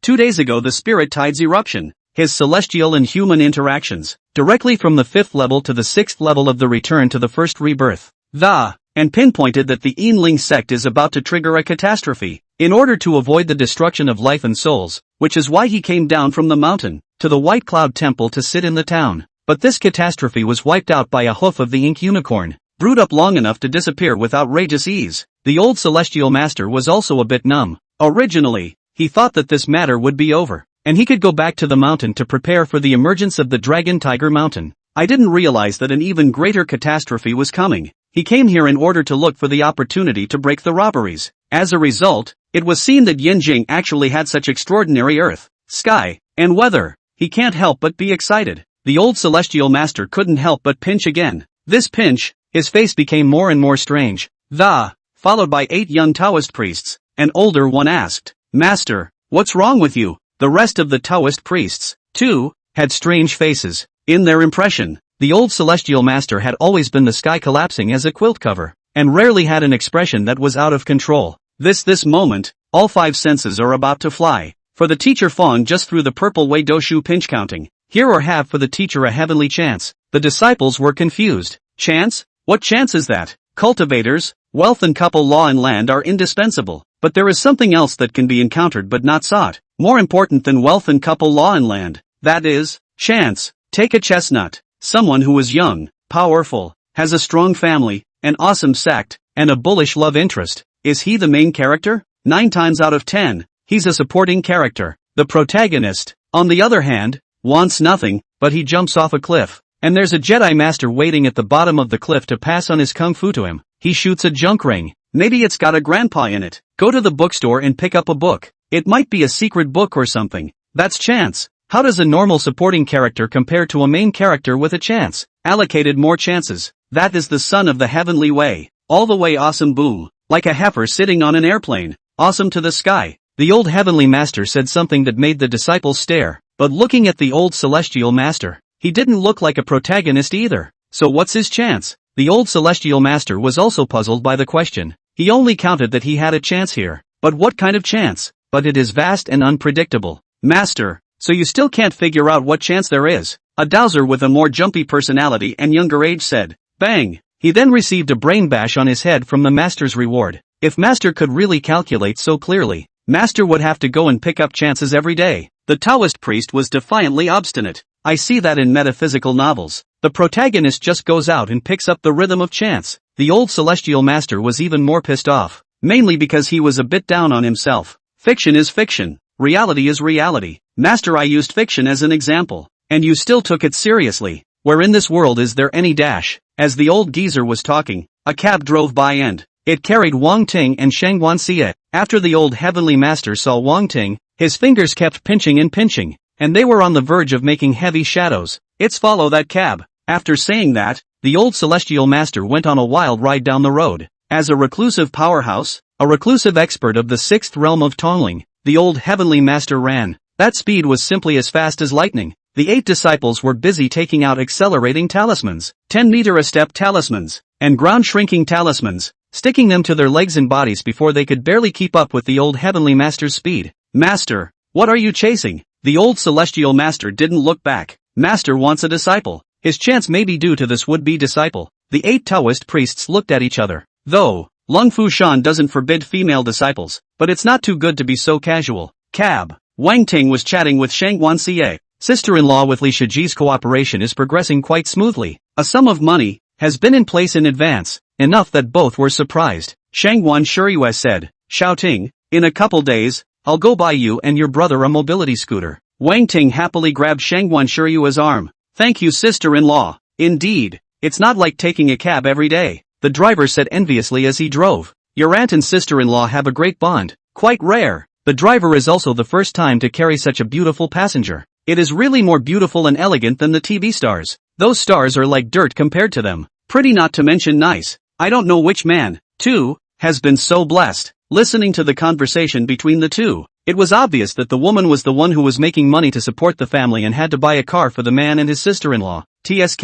2 days ago the spirit tide's eruption. His celestial and human interactions. Directly from the 5th level to the 6th level of the return to the first rebirth. The and pinpointed that the Yinling sect is about to trigger a catastrophe, in order to avoid the destruction of life and souls, which is why he came down from the mountain, to the White Cloud Temple to sit in the town. But this catastrophe was wiped out by a hoof of the ink unicorn, brewed up long enough to disappear with outrageous ease. The old celestial master was also a bit numb. Originally, he thought that this matter would be over, and he could go back to the mountain to prepare for the emergence of the Dragon Tiger Mountain. I didn't realize that an even greater catastrophe was coming. He came here in order to look for the opportunity to break the robberies. As a result, it was seen that Yinjing actually had such extraordinary earth, sky, and weather. He can't help but be excited. The old celestial master couldn't help but pinch again. This pinch, his face became more and more strange. Followed by 8 young Taoist priests. An older one asked, "Master, what's wrong with you?" The rest of the Taoist priests, too, had strange faces. In their impression, the old celestial master had always been the sky collapsing as a quilt cover, and rarely had an expression that was out of control. This moment, all 5 senses are about to fly. For the teacher Fong just threw the purple Wei Doshu pinch counting. Here or have for the teacher a heavenly chance. The disciples were confused. Chance? What chance is that? Cultivators, wealth and couple law and land are indispensable. But there is something else that can be encountered but not sought. More important than wealth and couple law and land. That is, chance. Take a chestnut. Someone who is young, powerful, has a strong family, an awesome sect, and a bullish love interest. Is he the main character? 9 times out of 10, he's a supporting character. The protagonist, on the other hand, wants nothing, but he jumps off a cliff. And there's a Jedi Master waiting at the bottom of the cliff to pass on his kung fu to him. He shoots a junk ring. Maybe it's got a grandpa in it. Go to the bookstore and pick up a book. It might be a secret book or something. That's chance. How does a normal supporting character compare to a main character with a chance? Allocated more chances. That is the son of the heavenly way. All the way awesome boom. Like a heifer sitting on an airplane. Awesome to the sky. The old heavenly master said something that made the disciples stare. But looking at the old celestial master, he didn't look like a protagonist either. So what's his chance? The old celestial master was also puzzled by the question. He only counted that he had a chance here. But what kind of chance? But it is vast and unpredictable. Master, so you still can't figure out what chance there is? A dowser with a more jumpy personality and younger age said. Bang! He then received a brain bash on his head from the master's reward. If master could really calculate so clearly, master would have to go and pick up chances every day. The Taoist priest was defiantly obstinate. I see that in metaphysical novels. The protagonist just goes out and picks up the rhythm of chance. The old celestial master was even more pissed off. Mainly because he was a bit down on himself. Fiction is fiction. Reality is reality. Master, I used fiction as an example. And you still took it seriously. Where in this world is there any dash? As the old geezer was talking, a cab drove by and it carried Wang Ting and Shanguan Xie. After the old heavenly master saw Wang Ting, his fingers kept pinching and pinching, and they were on the verge of making heavy shadows. It's follow that cab. After saying that, the old celestial master went on a wild ride down the road. As a reclusive powerhouse, a reclusive expert of the 6th realm of Tongling, the old heavenly master ran. That speed was simply as fast as lightning. The 8 disciples were busy taking out accelerating talismans, 10-meter-a-step talismans, and ground-shrinking talismans, sticking them to their legs and bodies before they could barely keep up with the old heavenly master's speed. Master, what are you chasing? The old celestial master didn't look back. Master wants a disciple. His chance may be due to this would-be disciple. The 8 Taoist priests looked at each other. Though, Lung Fu Shan doesn't forbid female disciples, but it's not too good to be so casual. Cab. Wang Ting was chatting with Shanguan Xie. Sister-in-law with Li Shiji's cooperation is progressing quite smoothly. A sum of money has been in place in advance, enough that both were surprised. Shanguan Shuriyue said, shouting, in a couple days, I'll go buy you and your brother a mobility scooter. Wang Ting happily grabbed Shanguan Shuriyue's arm. Thank you, sister-in-law. Indeed, it's not like taking a cab every day, the driver said enviously as he drove. Your aunt and sister-in-law have a great bond. Quite rare. The driver is also the first time to carry such a beautiful passenger. It is really more beautiful and elegant than the TV stars. Those stars are like dirt compared to them. Pretty, not to mention nice. I don't know which man, too, has been so blessed. Listening to the conversation between the two, it was obvious that the woman was the one who was making money to support the family and had to buy a car for the man and his sister-in-law. TSK.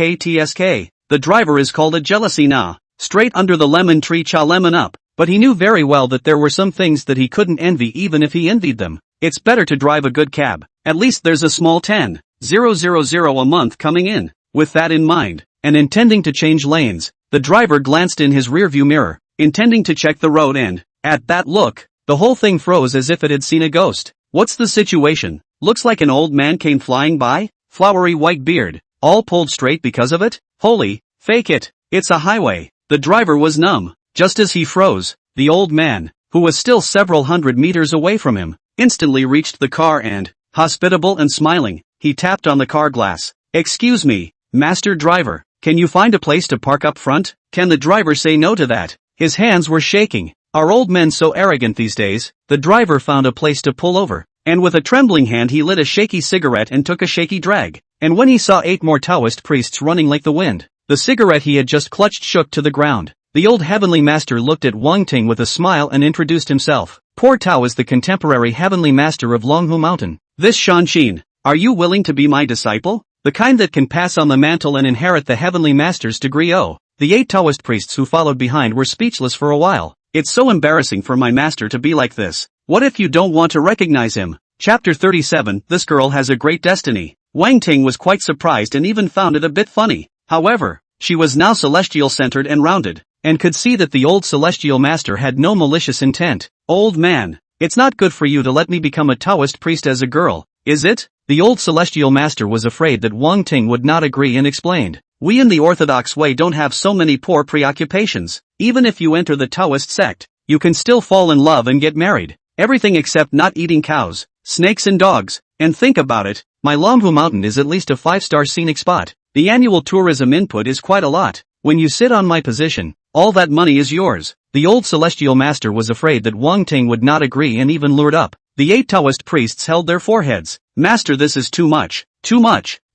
The driver is called a jealousy na. Straight under the lemon tree, cha lemon up. But he knew very well that there were some things that he couldn't envy even if he envied them. It's better to drive a good cab. At least there's a small 10,000 a month coming in. With that in mind, and intending to change lanes, the The driver glanced in his rearview mirror, intending to check the road and, at that look, the whole thing froze as if it had seen a ghost. What's the situation? Looks like an old man came flying by? Flowery white beard, all pulled straight because of it? Holy, fake it, it's a highway. The driver was numb. Just as he froze, the old man, who was still several hundred meters away from him, instantly reached the car and, hospitable and smiling, he tapped on the car glass. Excuse me, Master Driver, can you find a place to park up front? Can the driver say no to that? His hands were shaking. Are old men so arrogant these days? The driver found a place to pull over, and with a trembling hand he lit a shaky cigarette and took a shaky drag. And when he saw 8 more Taoist priests running like the wind, the cigarette he had just clutched shook to the ground. The old heavenly master looked at Wang Ting with a smile and introduced himself. Poor Tao is the contemporary heavenly master of Longhu Mountain. This Shanshin, are you willing to be my disciple? The kind that can pass on the mantle and inherit the heavenly master's degree. Oh, the 8 Taoist priests who followed behind were speechless for a while. It's so embarrassing for my master to be like this. What if you don't want to recognize him? Chapter 37, This girl has a great destiny. Wang Ting was quite surprised and even found it a bit funny. However, she was now celestial-centered and rounded, and could see that the old celestial master had no malicious intent. Old man, it's not good for you to let me become a Taoist priest as a girl, is it? The old celestial master was afraid that Wang Ting would not agree and explained. We in the orthodox way don't have so many poor preoccupations. Even if you enter the Taoist sect, you can still fall in love and get married. Everything except not eating cows, snakes and dogs. And think about it, my Longhu Mountain is at least a 5-star scenic spot. The annual tourism input is quite a lot. When you sit on my position, all that money is yours. The old celestial master was afraid that Wang Ting would not agree and even lured up. The 8 Taoist priests held their foreheads. Master, this is too much.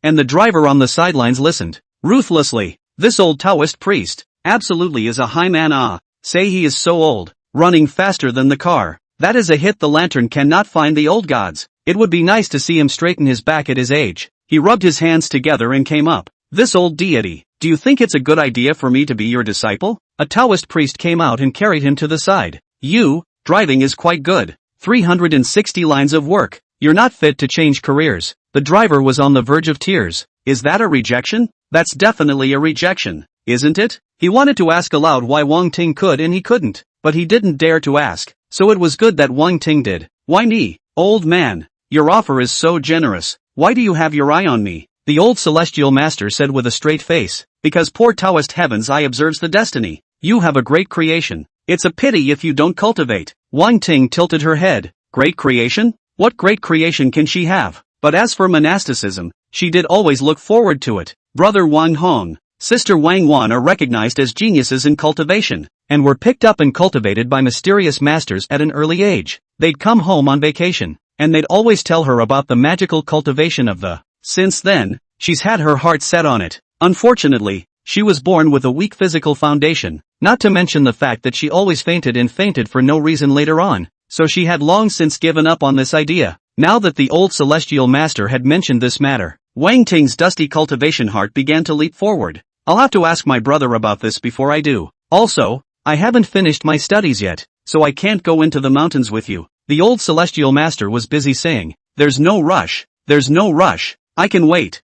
And the driver on the sidelines listened. Ruthlessly, this old Taoist priest, absolutely is a high man. Say he is so old, running faster than the car. That is a hit. The lantern cannot find the old gods. It would be nice to see him straighten his back at his age. He rubbed his hands together and came up. This old deity, do you think it's a good idea for me to be your disciple? A Taoist priest came out and carried him to the side. You, driving is quite good. 360 lines of work. You're not fit to change careers. The driver was on the verge of tears. Is that a rejection? That's definitely a rejection, isn't it? He wanted to ask aloud why Wang Ting could and he couldn't, but he didn't dare to ask, so it was good that Wang Ting did. Why me? Old man, your offer is so generous. Why do you have your eye on me? The old celestial master said with a straight face. Because poor Taoist heaven's eye observes the destiny. You have a great creation. It's a pity if you don't cultivate. Wang Ting tilted her head. Great creation? What great creation can she have? But as for monasticism, she did always look forward to it. Brother Wang Hong, sister Wang Wan are recognized as geniuses in cultivation, and were picked up and cultivated by mysterious masters at an early age. They'd come home on vacation, and they'd always tell her about the magical cultivation of the. Since then, she's had her heart set on it. Unfortunately, she was born with a weak physical foundation, not to mention the fact that she always fainted for no reason later on, so she had long since given up on this idea. Now that the old celestial master had mentioned this matter, Wang Ting's dusty cultivation heart began to leap forward. I'll have to ask my brother about this before I do. Also, I haven't finished my studies yet, so I can't go into the mountains with you. The old celestial master was busy saying, there's no rush, I can wait.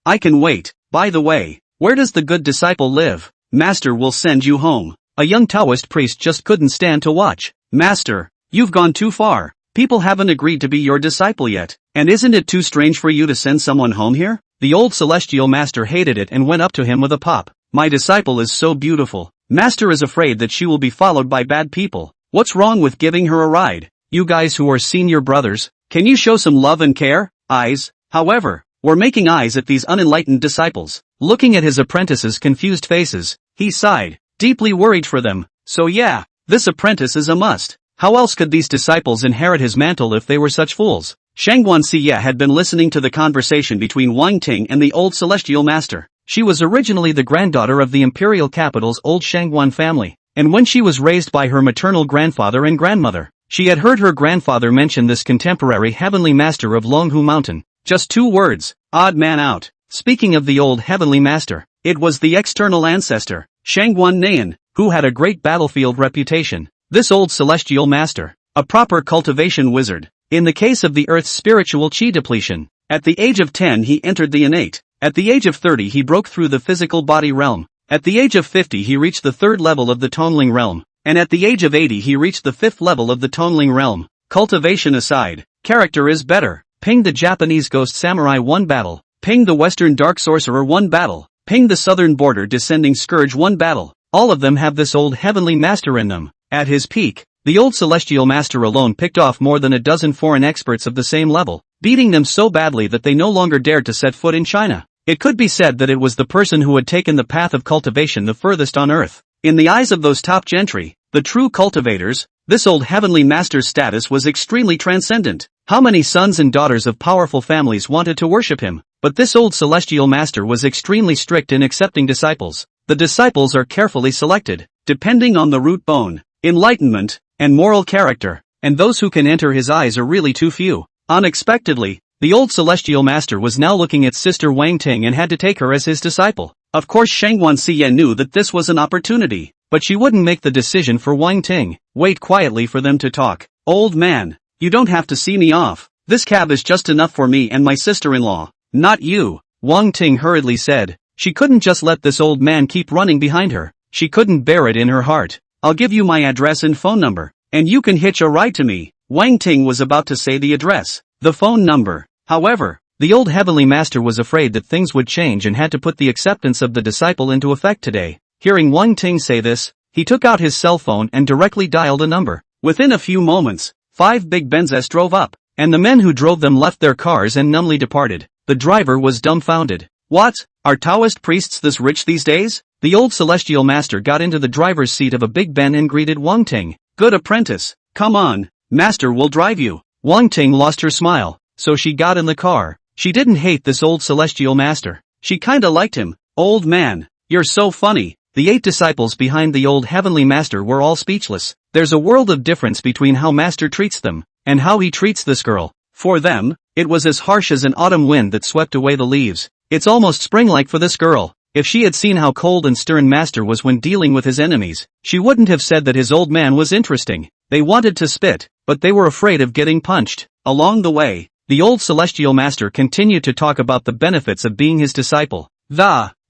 I can wait. By the way, where does the good disciple live? Master will send you home. A young Taoist priest just couldn't stand to watch. Master, you've gone too far. People haven't agreed to be your disciple yet. And isn't it too strange for you to send someone home here? The old celestial master hated it and went up to him with a pop. My disciple is so beautiful. Master is afraid that she will be followed by bad people. What's wrong with giving her a ride? You guys who are senior brothers, can you show some love and care? Eyes, however, were making eyes at these unenlightened disciples. Looking at his apprentices' confused faces, he sighed, deeply worried for them. So yeah, this apprentice is a must. How else could these disciples inherit his mantle if they were such fools? Shanguan had been listening to the conversation between Wang Ting and the old celestial master. She was originally the granddaughter of the imperial capital's old Shanguan family, and when she was raised by her maternal grandfather and grandmother, she had heard her grandfather mention this contemporary heavenly master of Longhu Mountain. Just 2 words, odd man out. Speaking of the old heavenly master, it was the external ancestor, Shanguan Nayan, who had a great battlefield reputation. This old celestial master, a proper cultivation wizard. In the case of the Earth's spiritual chi depletion, at the age of 10 he entered the innate. At the age of 30 he broke through the physical body realm. At the age of 50 he reached the 3rd level of the Toneling realm, and at the age of 80 he reached the 5th level of the Toneling realm. Cultivation aside, character is better. Ping the Japanese Ghost Samurai 1 battle. Ping the Western Dark Sorcerer 1 battle. Ping the Southern Border Descending Scourge 1 battle. All of them have this old Heavenly Master in them. At his peak, the old Celestial Master alone picked off more than a dozen foreign experts of the same level, beating them so badly that they no longer dared to set foot in China. It could be said that it was the person who had taken the path of cultivation the furthest on earth. In the eyes of those top gentry, the true cultivators, this old Heavenly Master's status was extremely transcendent. How many sons and daughters of powerful families wanted to worship him? But this old Celestial Master was extremely strict in accepting disciples. The disciples are carefully selected, depending on the root bone, enlightenment, and moral character, and those who can enter his eyes are really too few. Unexpectedly, the old Celestial Master was now looking at Sister Wang Ting and had to take her as his disciple. Of course Shanguan Siye knew that this was an opportunity, but she wouldn't make the decision for Wang Ting. Wait quietly for them to talk. Old man, you don't have to see me off. This cab is just enough for me and my sister-in-law. Not you, Wang Ting hurriedly said. She couldn't just let this old man keep running behind her. She couldn't bear it in her heart. I'll give you my address and phone number, and you can hitch a ride to me. Wang Ting was about to say the address, the phone number. However, the old Heavenly Master was afraid that things would change and had to put the acceptance of the disciple into effect today. Hearing Wang Ting say this, he took out his cell phone and directly dialed a number. Within a few moments, 5 big Benzes drove up, and the men who drove them left their cars and numbly departed. The driver was dumbfounded. What? Are Taoist priests this rich these days? The old Celestial Master got into the driver's seat of a big Ben and greeted Wang Ting. Good apprentice. Come on, Master will drive you. Wang Ting lost her smile, so she got in the car. She didn't hate this old Celestial Master. She kinda liked him. Old man, you're so funny. The 8 disciples behind the old Heavenly Master were all speechless. There's a world of difference between how Master treats them, and how he treats this girl. For them, it was as harsh as an autumn wind that swept away the leaves. It's almost spring-like for this girl. If she had seen how cold and stern Master was when dealing with his enemies, she wouldn't have said that his old man was interesting. They wanted to spit, but they were afraid of getting punched. Along the way, the old Celestial Master continued to talk about the benefits of being his disciple.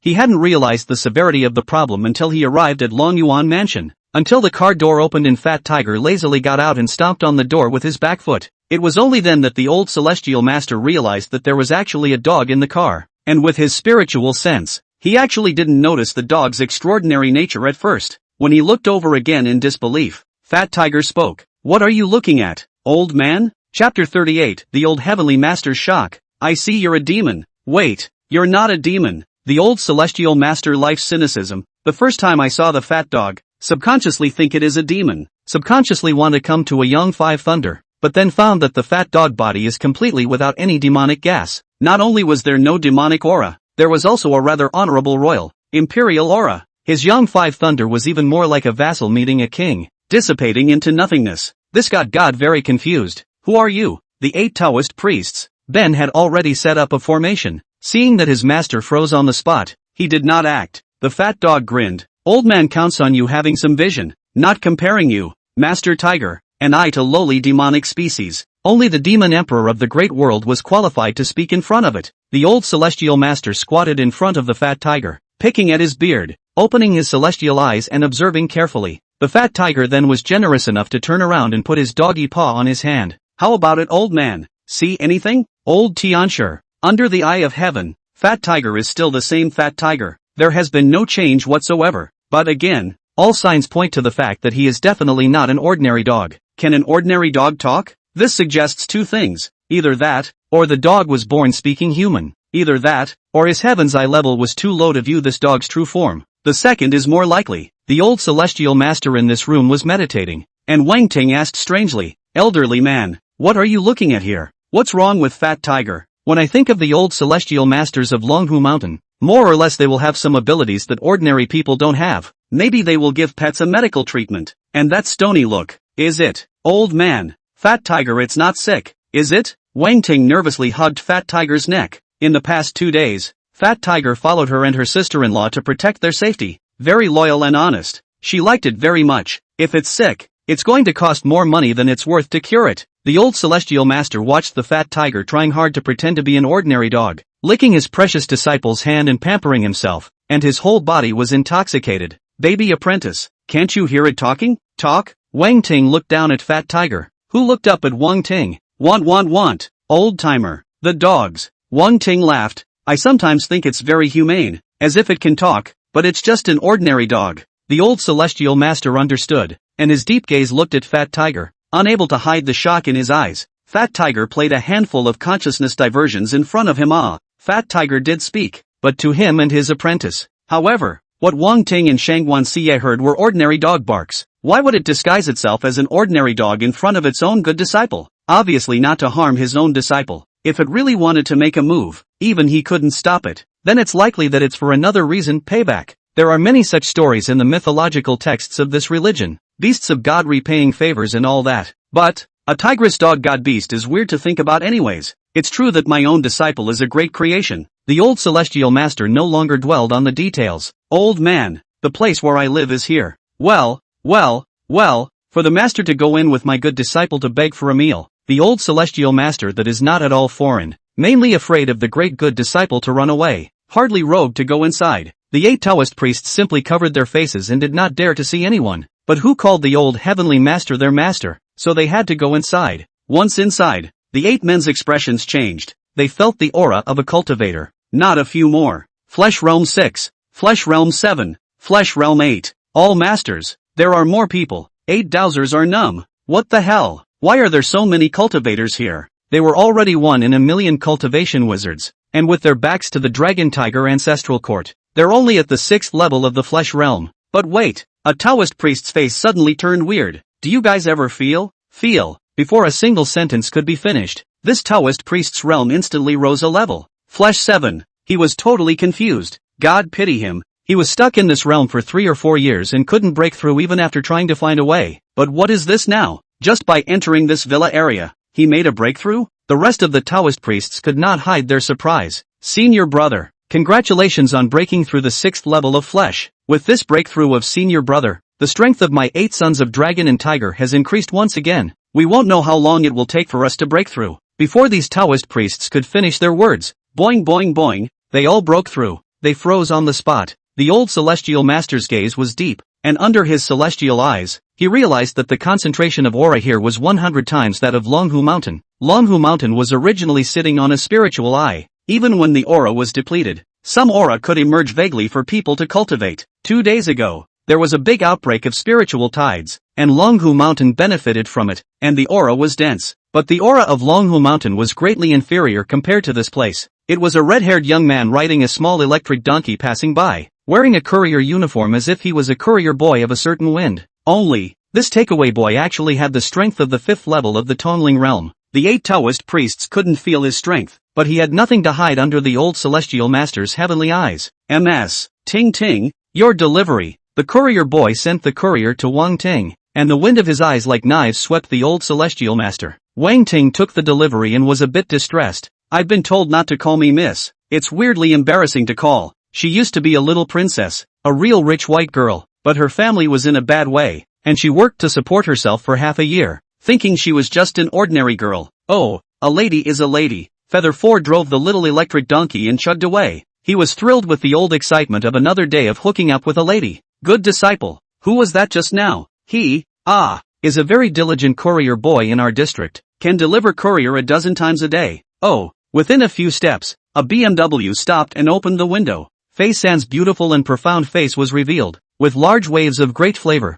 He hadn't realized the severity of the problem until he arrived at Long Yuan Mansion. Until the car door opened and Fat Tiger lazily got out and stomped on the door with his back foot. It was only then that the old Celestial Master realized that there was actually a dog in the car. And with his spiritual sense, he actually didn't notice the dog's extraordinary nature at first. When he looked over again in disbelief, Fat Tiger spoke. What are you looking at, old man? Chapter 38, The Old Heavenly Master's Shock. I see you're a demon. Wait, you're not a demon. The old Celestial Master life's cynicism. The first time I saw the fat dog, subconsciously think it is a demon. Subconsciously want to come to a young 5 thunder, but then found that the fat dog body is completely without any demonic gas. Not only was there no demonic aura, there was also a rather honorable royal, imperial aura. His young 5 thunder was even more like a vassal meeting a king, dissipating into nothingness. This got God very confused. Who are you? The 8 Taoist priests. Ben had already set up a formation. Seeing that his master froze on the spot, he did not act. The fat dog grinned. Old man counts on you having some vision, not comparing you, Master Tiger, and I to lowly demonic species. Only the demon emperor of the great world was qualified to speak in front of it. The old Celestial Master squatted in front of the fat tiger, picking at his beard, opening his celestial eyes and observing carefully. The fat tiger then was generous enough to turn around and put his doggy paw on his hand. How about it, old man? See anything? Old Tianshur. Under the eye of heaven, Fat Tiger is still the same Fat Tiger. There has been no change whatsoever. But again, all signs point to the fact that he is definitely not an ordinary dog. Can an ordinary dog talk? This suggests 2 things. Either that, or the dog was born speaking human. Either that, or his heaven's eye level was too low to view this dog's true form. The second is more likely. The old Celestial Master in this room was meditating, and Wang Ting asked strangely, Elderly man, what are you looking at here? What's wrong with Fat Tiger? When I think of the old Celestial Masters of Longhu Mountain, more or less they will have some abilities that ordinary people don't have. Maybe they will give pets a medical treatment. And that stony look, is it? Old man, Fat Tiger, it's not sick, is it? Wang Ting nervously hugged Fat Tiger's neck. In the past 2 days, Fat Tiger followed her and her sister-in-law to protect their safety. Very loyal and honest. She liked it very much. If it's sick, it's going to cost more money than it's worth to cure it. The old Celestial Master watched the fat tiger trying hard to pretend to be an ordinary dog, licking his precious disciple's hand and pampering himself, and his whole body was intoxicated. Baby apprentice, can't you hear it talking? Talk? Wang Ting looked down at Fat Tiger, who looked up at Wang Ting. Want. Old timer. The dogs. Wang Ting laughed. I sometimes think it's very humane, as if it can talk, but it's just an ordinary dog. The old celestial master understood, and his deep gaze looked at Fat Tiger, unable to hide the shock in his eyes. Fat Tiger played a handful of consciousness diversions in front of him. Fat Tiger did speak, but to him and his apprentice. However, what Wang Ting and Shanguan Xie heard were ordinary dog barks. Why would it disguise itself as an ordinary dog in front of its own good disciple? Obviously not to harm his own disciple. If it really wanted to make a move, even he couldn't stop it. Then it's likely that it's for another reason, payback. There are many such stories in the mythological texts of this religion. Beasts of God repaying favors and all that. But, a tigress dog god beast is weird to think about anyways. It's true that my own disciple is a great creation. The old celestial master no longer dwelled on the details. Old man, the place where I live is here. Well, for the master to go in with my good disciple to beg for a meal. The old celestial master that is not at all foreign, mainly afraid of the great good disciple to run away, hardly robed to go inside. The 8 Taoist priests simply covered their faces and did not dare to see anyone. But who called the old heavenly master their master? So they had to go inside. Once inside, the 8 men's expressions changed. They felt the aura of a cultivator. Not a few more. Flesh realm 6. Flesh realm 7. Flesh realm 8. All masters. There are more people. 8 dowsers are numb. What the hell? Why are there so many cultivators here? They were already 1 in a million cultivation wizards, and with their backs to the dragon tiger ancestral court, they're only at the 6th level of the flesh realm. But wait, a Taoist priest's face suddenly turned weird. Do you guys ever feel? Before a single sentence could be finished, this Taoist priest's realm instantly rose a level. Flesh 7. He was totally confused. God pity him. He was stuck in this realm for 3 or 4 years and couldn't break through even after trying to find a way. But what is this now? Just by entering this villa area, he made a breakthrough? The rest of the Taoist priests could not hide their surprise. Senior brother, congratulations on breaking through the 6th level of flesh. With this breakthrough of senior brother, the strength of my 8 sons of dragon and tiger has increased once again. We won't know how long it will take for us to break through. Before these Taoist priests could finish their words, boing boing boing, they all broke through. They froze on the spot. The old celestial master's gaze was deep, and under his celestial eyes, he realized that the concentration of aura here was 100 times that of Longhu Mountain. Longhu Mountain was originally sitting on a spiritual eye. Even when the aura was depleted, some aura could emerge vaguely for people to cultivate. 2 days ago, there was a big outbreak of spiritual tides, and Longhu Mountain benefited from it, and the aura was dense. But the aura of Longhu Mountain was greatly inferior compared to this place. It was a red-haired young man riding a small electric donkey passing by, wearing a courier uniform as if he was a courier boy of a certain wind. Only, this takeaway boy actually had the strength of the 5th level of the Tonling realm. The 8 Taoist priests couldn't feel his strength, but he had nothing to hide under the old celestial master's heavenly eyes. Ting, your delivery. The courier boy sent the courier to Wang Ting, and the wind of his eyes like knives swept the old celestial master. Wang Ting took the delivery and was a bit distressed. I've been told not to call me miss. It's weirdly embarrassing to call. She used to be a little princess, a real rich white girl, but her family was in a bad way, and she worked to support herself for half a year, thinking she was just an ordinary girl. Oh, a lady is a lady. Feather 4 drove the little electric donkey and chugged away. He was thrilled with the old excitement of another day of hooking up with a lady. Good disciple. Who was that just now? He, is a very diligent courier boy in our district, can deliver courier a dozen times a day. Oh, within a few steps, a BMW stopped and opened the window. Fei San's beautiful and profound face was revealed, with large waves of great flavor.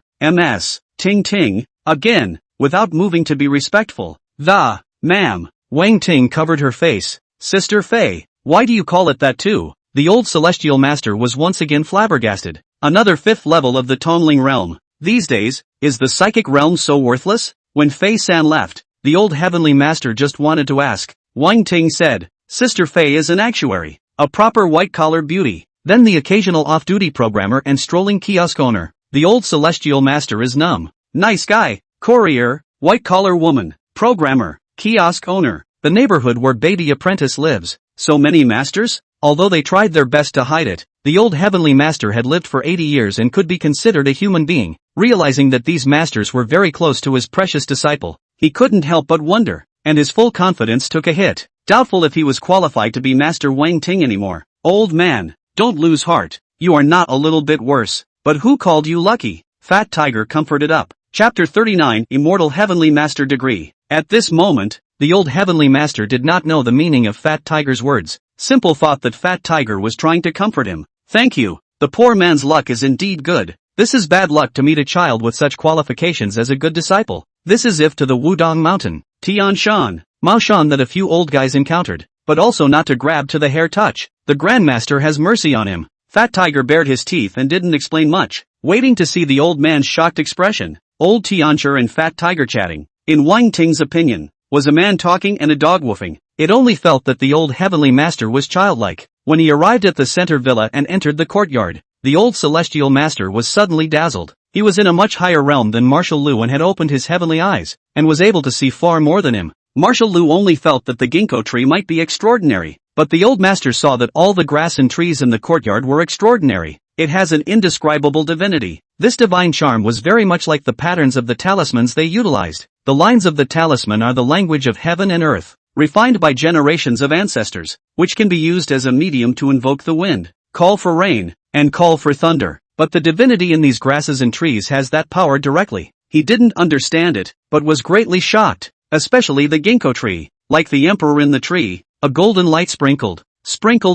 Ting, again, without moving to be respectful. Ma'am. Wang Ting covered her face. Sister Fei, why do you call it that too? The old celestial master was once again flabbergasted. Another 5th level of the Tongling realm. These days, is the psychic realm so worthless? When Fei San left, the old heavenly master just wanted to ask. Wang Ting said, Sister Fei is an actuary, a proper white-collar beauty, then the occasional off-duty programmer and strolling kiosk owner. The old celestial master is numb. Nice guy, courier, white-collar woman, programmer, kiosk owner, the neighborhood where baby apprentice lives. So many masters? Although they tried their best to hide it, the old heavenly master had lived for 80 years and could be considered a human being. Realizing that these masters were very close to his precious disciple, he couldn't help but wonder, and his full confidence took a hit. Doubtful if he was qualified to be Master Wang Ting anymore. Old man, don't lose heart. you are not a little bit worse. But who called you lucky? Fat Tiger comforted up. Chapter 39 Immortal Heavenly Master Degree. At this moment, the old Heavenly Master did not know the meaning of Fat Tiger's words. Simple thought that Fat Tiger was trying to comfort him. Thank you. The poor man's luck is indeed good. This is bad luck to meet a child with such qualifications as a good disciple. This is if to the Wudong Mountain, Tian Shan, Mao Shan that a few old guys encountered, but also not to grab to the hair touch. The Grandmaster has mercy on him. Fat Tiger bared his teeth and didn't explain much, waiting to see the old man's shocked expression. Old Tiancher and Fat Tiger chatting. In Wang Ting's opinion, was a man talking and a dog woofing. It only felt that the old Heavenly Master was childlike. When he arrived at the center villa and entered the courtyard, the old Celestial Master was suddenly dazzled. He was in a much higher realm than Marshal Lu and had opened his heavenly eyes, and was able to see far more than him. Marshal Lu only felt that the ginkgo tree might be extraordinary, but the old master saw that all the grass and trees in the courtyard were extraordinary. It has an indescribable divinity. This divine charm was very much like the patterns of the talismans they utilized. The lines of the talisman are the language of heaven and earth, refined by generations of ancestors, which can be used as a medium to invoke the wind, call for rain, and call for thunder. But the divinity in these grasses and trees has that power directly. He didn't understand it, but was greatly shocked, especially the ginkgo tree. Like the emperor in the tree, a golden light sprinkled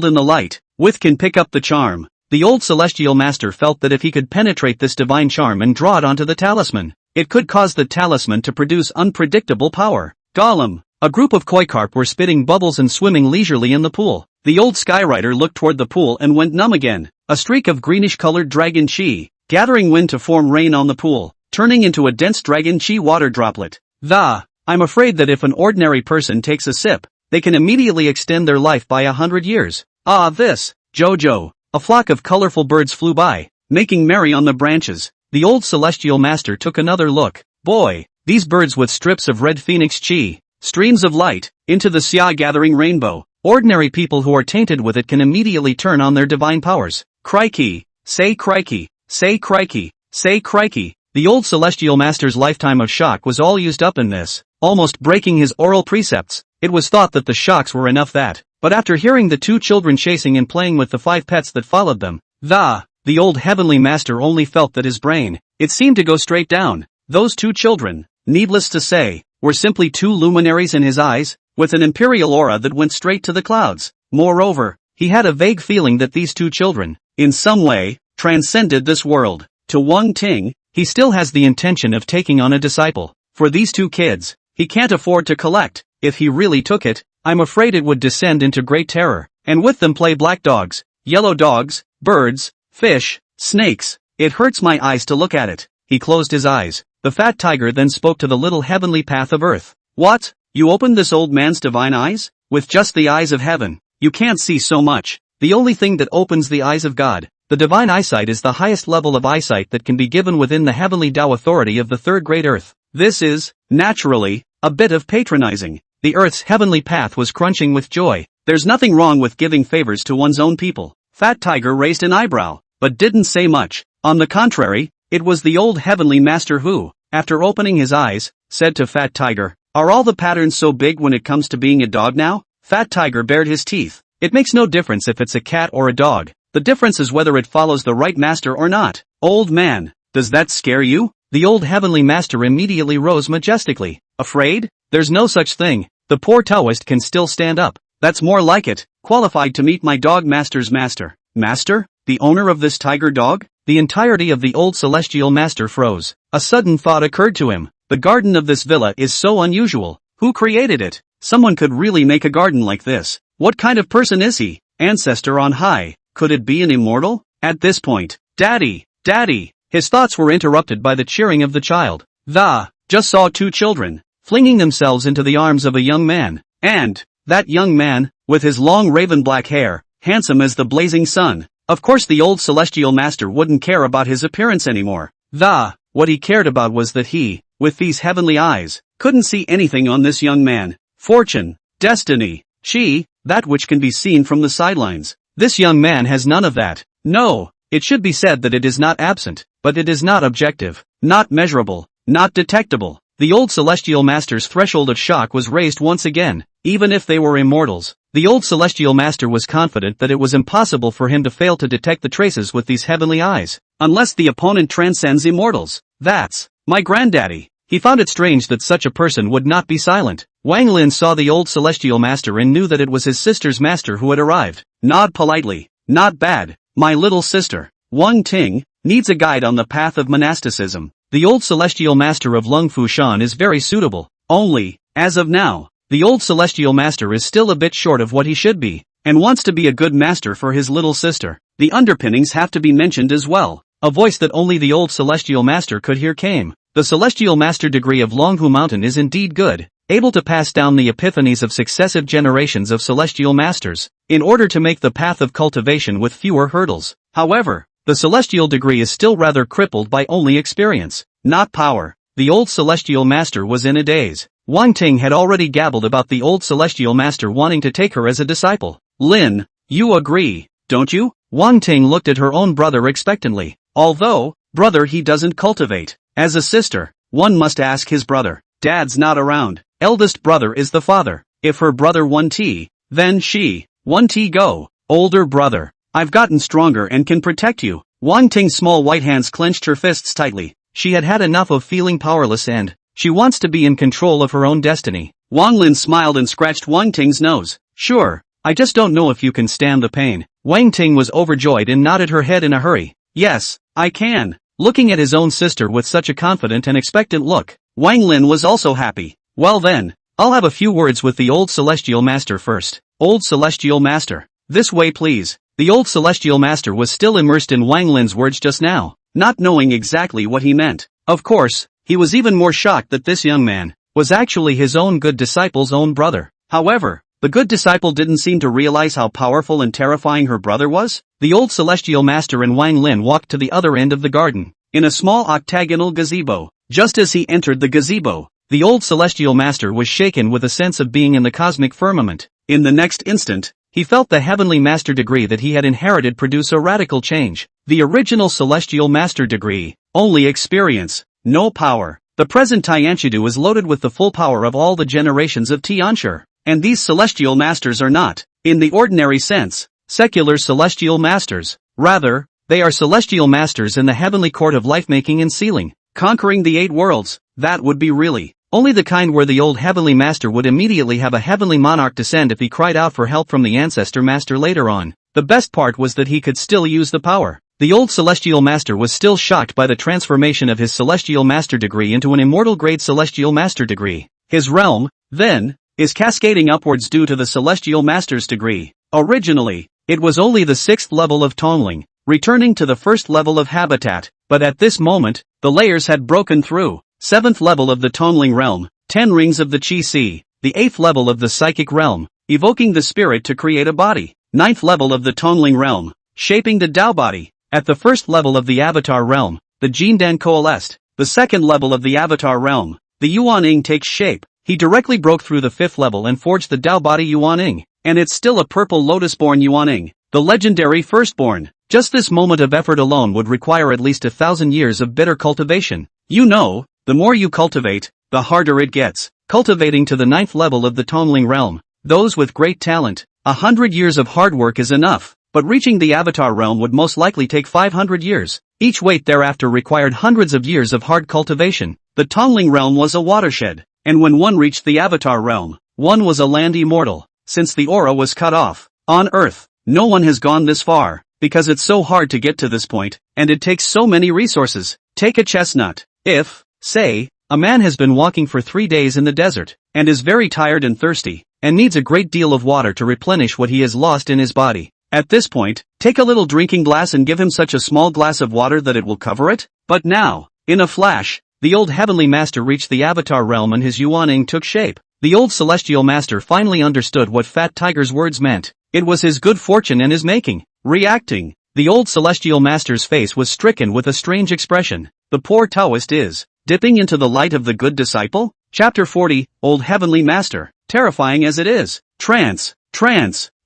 in the light, with can pick up the charm. The old Celestial Master felt that if he could penetrate this divine charm and draw it onto the talisman, it could cause the talisman to produce unpredictable power. Golem. A group of koi carp were spitting bubbles and swimming leisurely in the pool. The old Skyrider looked toward the pool and went numb again. A streak of greenish-colored dragon chi, gathering wind to form rain on the pool, turning into a dense dragon chi water droplet. I'm afraid that if an ordinary person takes a sip, they can immediately extend their life by 100 years. Jojo. A flock of colorful birds flew by, making merry on the branches. The old Celestial Master took another look. Boy, these birds with strips of red phoenix chi, streams of light, into the Xia gathering rainbow. Ordinary people who are tainted with it can immediately turn on their divine powers. Crikey, say crikey, say crikey, say crikey. The old Celestial Master's lifetime of shock was all used up in this, almost breaking his oral precepts. It was thought that the shocks were enough that, but after hearing the two children chasing and playing with the 5 pets that followed them, the old Heavenly Master only felt that his brain, it seemed to go straight down. Those 2 children, needless to say, were simply 2 luminaries in his eyes, with an imperial aura that went straight to the clouds. Moreover, he had a vague feeling that these 2 children, in some way, transcended this world. To Wang Ting, he still has the intention of taking on a disciple. For these 2 kids, he can't afford to collect. If he really took it, I'm afraid it would descend into great terror, and with them play black dogs, yellow dogs, birds, fish, snakes. It hurts my eyes to look at it. He closed his eyes. The Fat Tiger then spoke to the little heavenly path of earth. What? You opened this old man's divine eyes? With just the eyes of heaven, you can't see so much. The only thing that opens the eyes of God, the divine eyesight, is the highest level of eyesight that can be given within the heavenly Tao authority of the third great earth. This is, naturally, a bit of patronizing. The earth's heavenly path was crunching with joy. There's nothing wrong with giving favors to one's own people. Fat Tiger raised an eyebrow, but didn't say much. On the contrary, it was the old Heavenly Master who, after opening his eyes, said to Fat Tiger, "Are all the patterns so big when it comes to being a dog now?" Fat Tiger bared his teeth. It makes no difference if it's a cat or a dog. The difference is whether it follows the right master or not. Old man, does that scare you? The old Heavenly Master immediately rose majestically. Afraid? There's no such thing. The poor Taoist can still stand up. That's more like it. Qualified to meet my dog master's master. Master? The owner of this tiger dog? The entirety of the old Celestial Master froze. A sudden thought occurred to him. The garden of this villa is so unusual. Who created it? Someone could really make a garden like this. What kind of person is he? Ancestor on high. Could it be an immortal? At this point, Daddy! Daddy! His thoughts were interrupted by the cheering of the child. Just saw 2 children, flinging themselves into the arms of a young man. And, that young man, with his long raven black hair, handsome as the blazing sun. Of course the old Celestial Master wouldn't care about his appearance anymore. What he cared about was that he, with these heavenly eyes, couldn't see anything on this young man. Fortune, destiny, that which can be seen from the sidelines. This young man has none of that. No, it should be said that it is not absent, but it is not objective, not measurable, not detectable. the old celestial master's threshold of shock was raised once again, even if they were immortals. The old celestial master was confident that it was impossible for him to fail to detect the traces with these heavenly eyes, unless the opponent transcends immortals. That's my granddaddy. He found it strange that such a person would not be silent. Wang Lin saw the old celestial master and knew that it was his sister's master who had arrived. Nod politely. Not bad, my little sister. Wang Ting needs a guide on the path of monasticism. The old celestial master of Lung Fushan is very suitable. Only, as of now, the old celestial master is still a bit short of what he should be, and wants to be a good master for his little sister. The underpinnings have to be mentioned as well. A voice that only the old celestial master could hear came. The celestial master degree of Longhu Mountain is indeed good, able to pass down the epiphanies of successive generations of celestial masters, in order to make the path of cultivation with fewer hurdles. However, the celestial degree is still rather crippled by only experience, not power. The old celestial master was in a daze. Wang Ting had already gabbled about the old celestial master wanting to take her as a disciple. Lin, you agree, don't you? Wang Ting looked at her own brother expectantly. Although, brother he doesn't cultivate. As a sister, one must ask his brother. Dad's not around. Eldest brother is the father. If her brother 1T, then she, 1T go. Older brother, I've gotten stronger and can protect you. Wang Ting's small white hands clenched her fists tightly. She had had enough of feeling powerless and she wants to be in control of her own destiny. Wang Lin smiled and scratched Wang Ting's nose. Sure, I just don't know if you can stand the pain. Wang Ting was overjoyed and nodded her head in a hurry. Yes, I can. Looking at his own sister with such a confident and expectant look, Wang Lin was also happy. Well then, I'll have a few words with the old celestial master first. Old celestial master, this way please. The old celestial master was still immersed in Wang Lin's words just now, not knowing exactly what he meant. Of course, he was even more shocked that this young man was actually his own good disciple's own brother. However, the good disciple didn't seem to realize how powerful and terrifying her brother was. The old celestial master and Wang Lin walked to the other end of the garden, in a small octagonal gazebo. Just as he entered the gazebo, the old celestial master was shaken with a sense of being in the cosmic firmament. In the next instant, he felt the heavenly master degree that he had inherited produce a radical change. The original celestial master degree, only experience, no power. The present Tianshidu is loaded with the full power of all the generations of Tianshi. And these celestial masters are not, in the ordinary sense, secular celestial masters. Rather, they are celestial masters in the heavenly court of life-making and sealing, conquering the 8 worlds. That would be really only the kind where the old heavenly master would immediately have a heavenly monarch descend if he cried out for help from the ancestor master later on. The best part was that he could still use the power. The old celestial master was still shocked by the transformation of his celestial master degree into an immortal grade celestial master degree. His realm, then, is cascading upwards due to the celestial master's degree. Originally, it was only the 6th level of Tongling, returning to the 1st level of habitat, but at this moment, the layers had broken through. 7th level of the Tongling realm, 10 rings of the Qi Si, the 8th level of the psychic realm, evoking the spirit to create a body. 9th level of the Tongling realm, shaping the Tao body. At the 1st level of the Avatar realm, the Jindan coalesced. The 2nd level of the Avatar realm, the Yuaning takes shape. He directly broke through the 5th level and forged the Tao body Yuaning, and it's still a purple lotus-born Yuaning, the legendary firstborn. Just this moment of effort alone would require at least 1,000 years of bitter cultivation. You know, the more you cultivate, the harder it gets. Cultivating to the 9th level of the Tongling realm, those with great talent, 100 years of hard work is enough. But reaching the Avatar realm would most likely take 500 years. Each weight thereafter required hundreds of years of hard cultivation. The Tongling realm was a watershed, and when one reached the Avatar realm, one was a land immortal. Since the aura was cut off, on Earth, no one has gone this far, because it's so hard to get to this point, and it takes so many resources. Take a chestnut. If, say, a man has been walking for 3 days in the desert, and is very tired and thirsty, and needs a great deal of water to replenish what he has lost in his body. At this point, take a little drinking glass and give him such a small glass of water that it will cover it. But now, in a flash, the old heavenly master reached the Avatar realm and his Yuaning took shape. The old celestial master finally understood what Fat Tiger's words meant. It was his good fortune and his making. Reacting, the old celestial master's face was stricken with a strange expression. The poor Taoist is dipping into the light of the good disciple? Chapter 40, Old Heavenly Master. Terrifying as it is. Trance.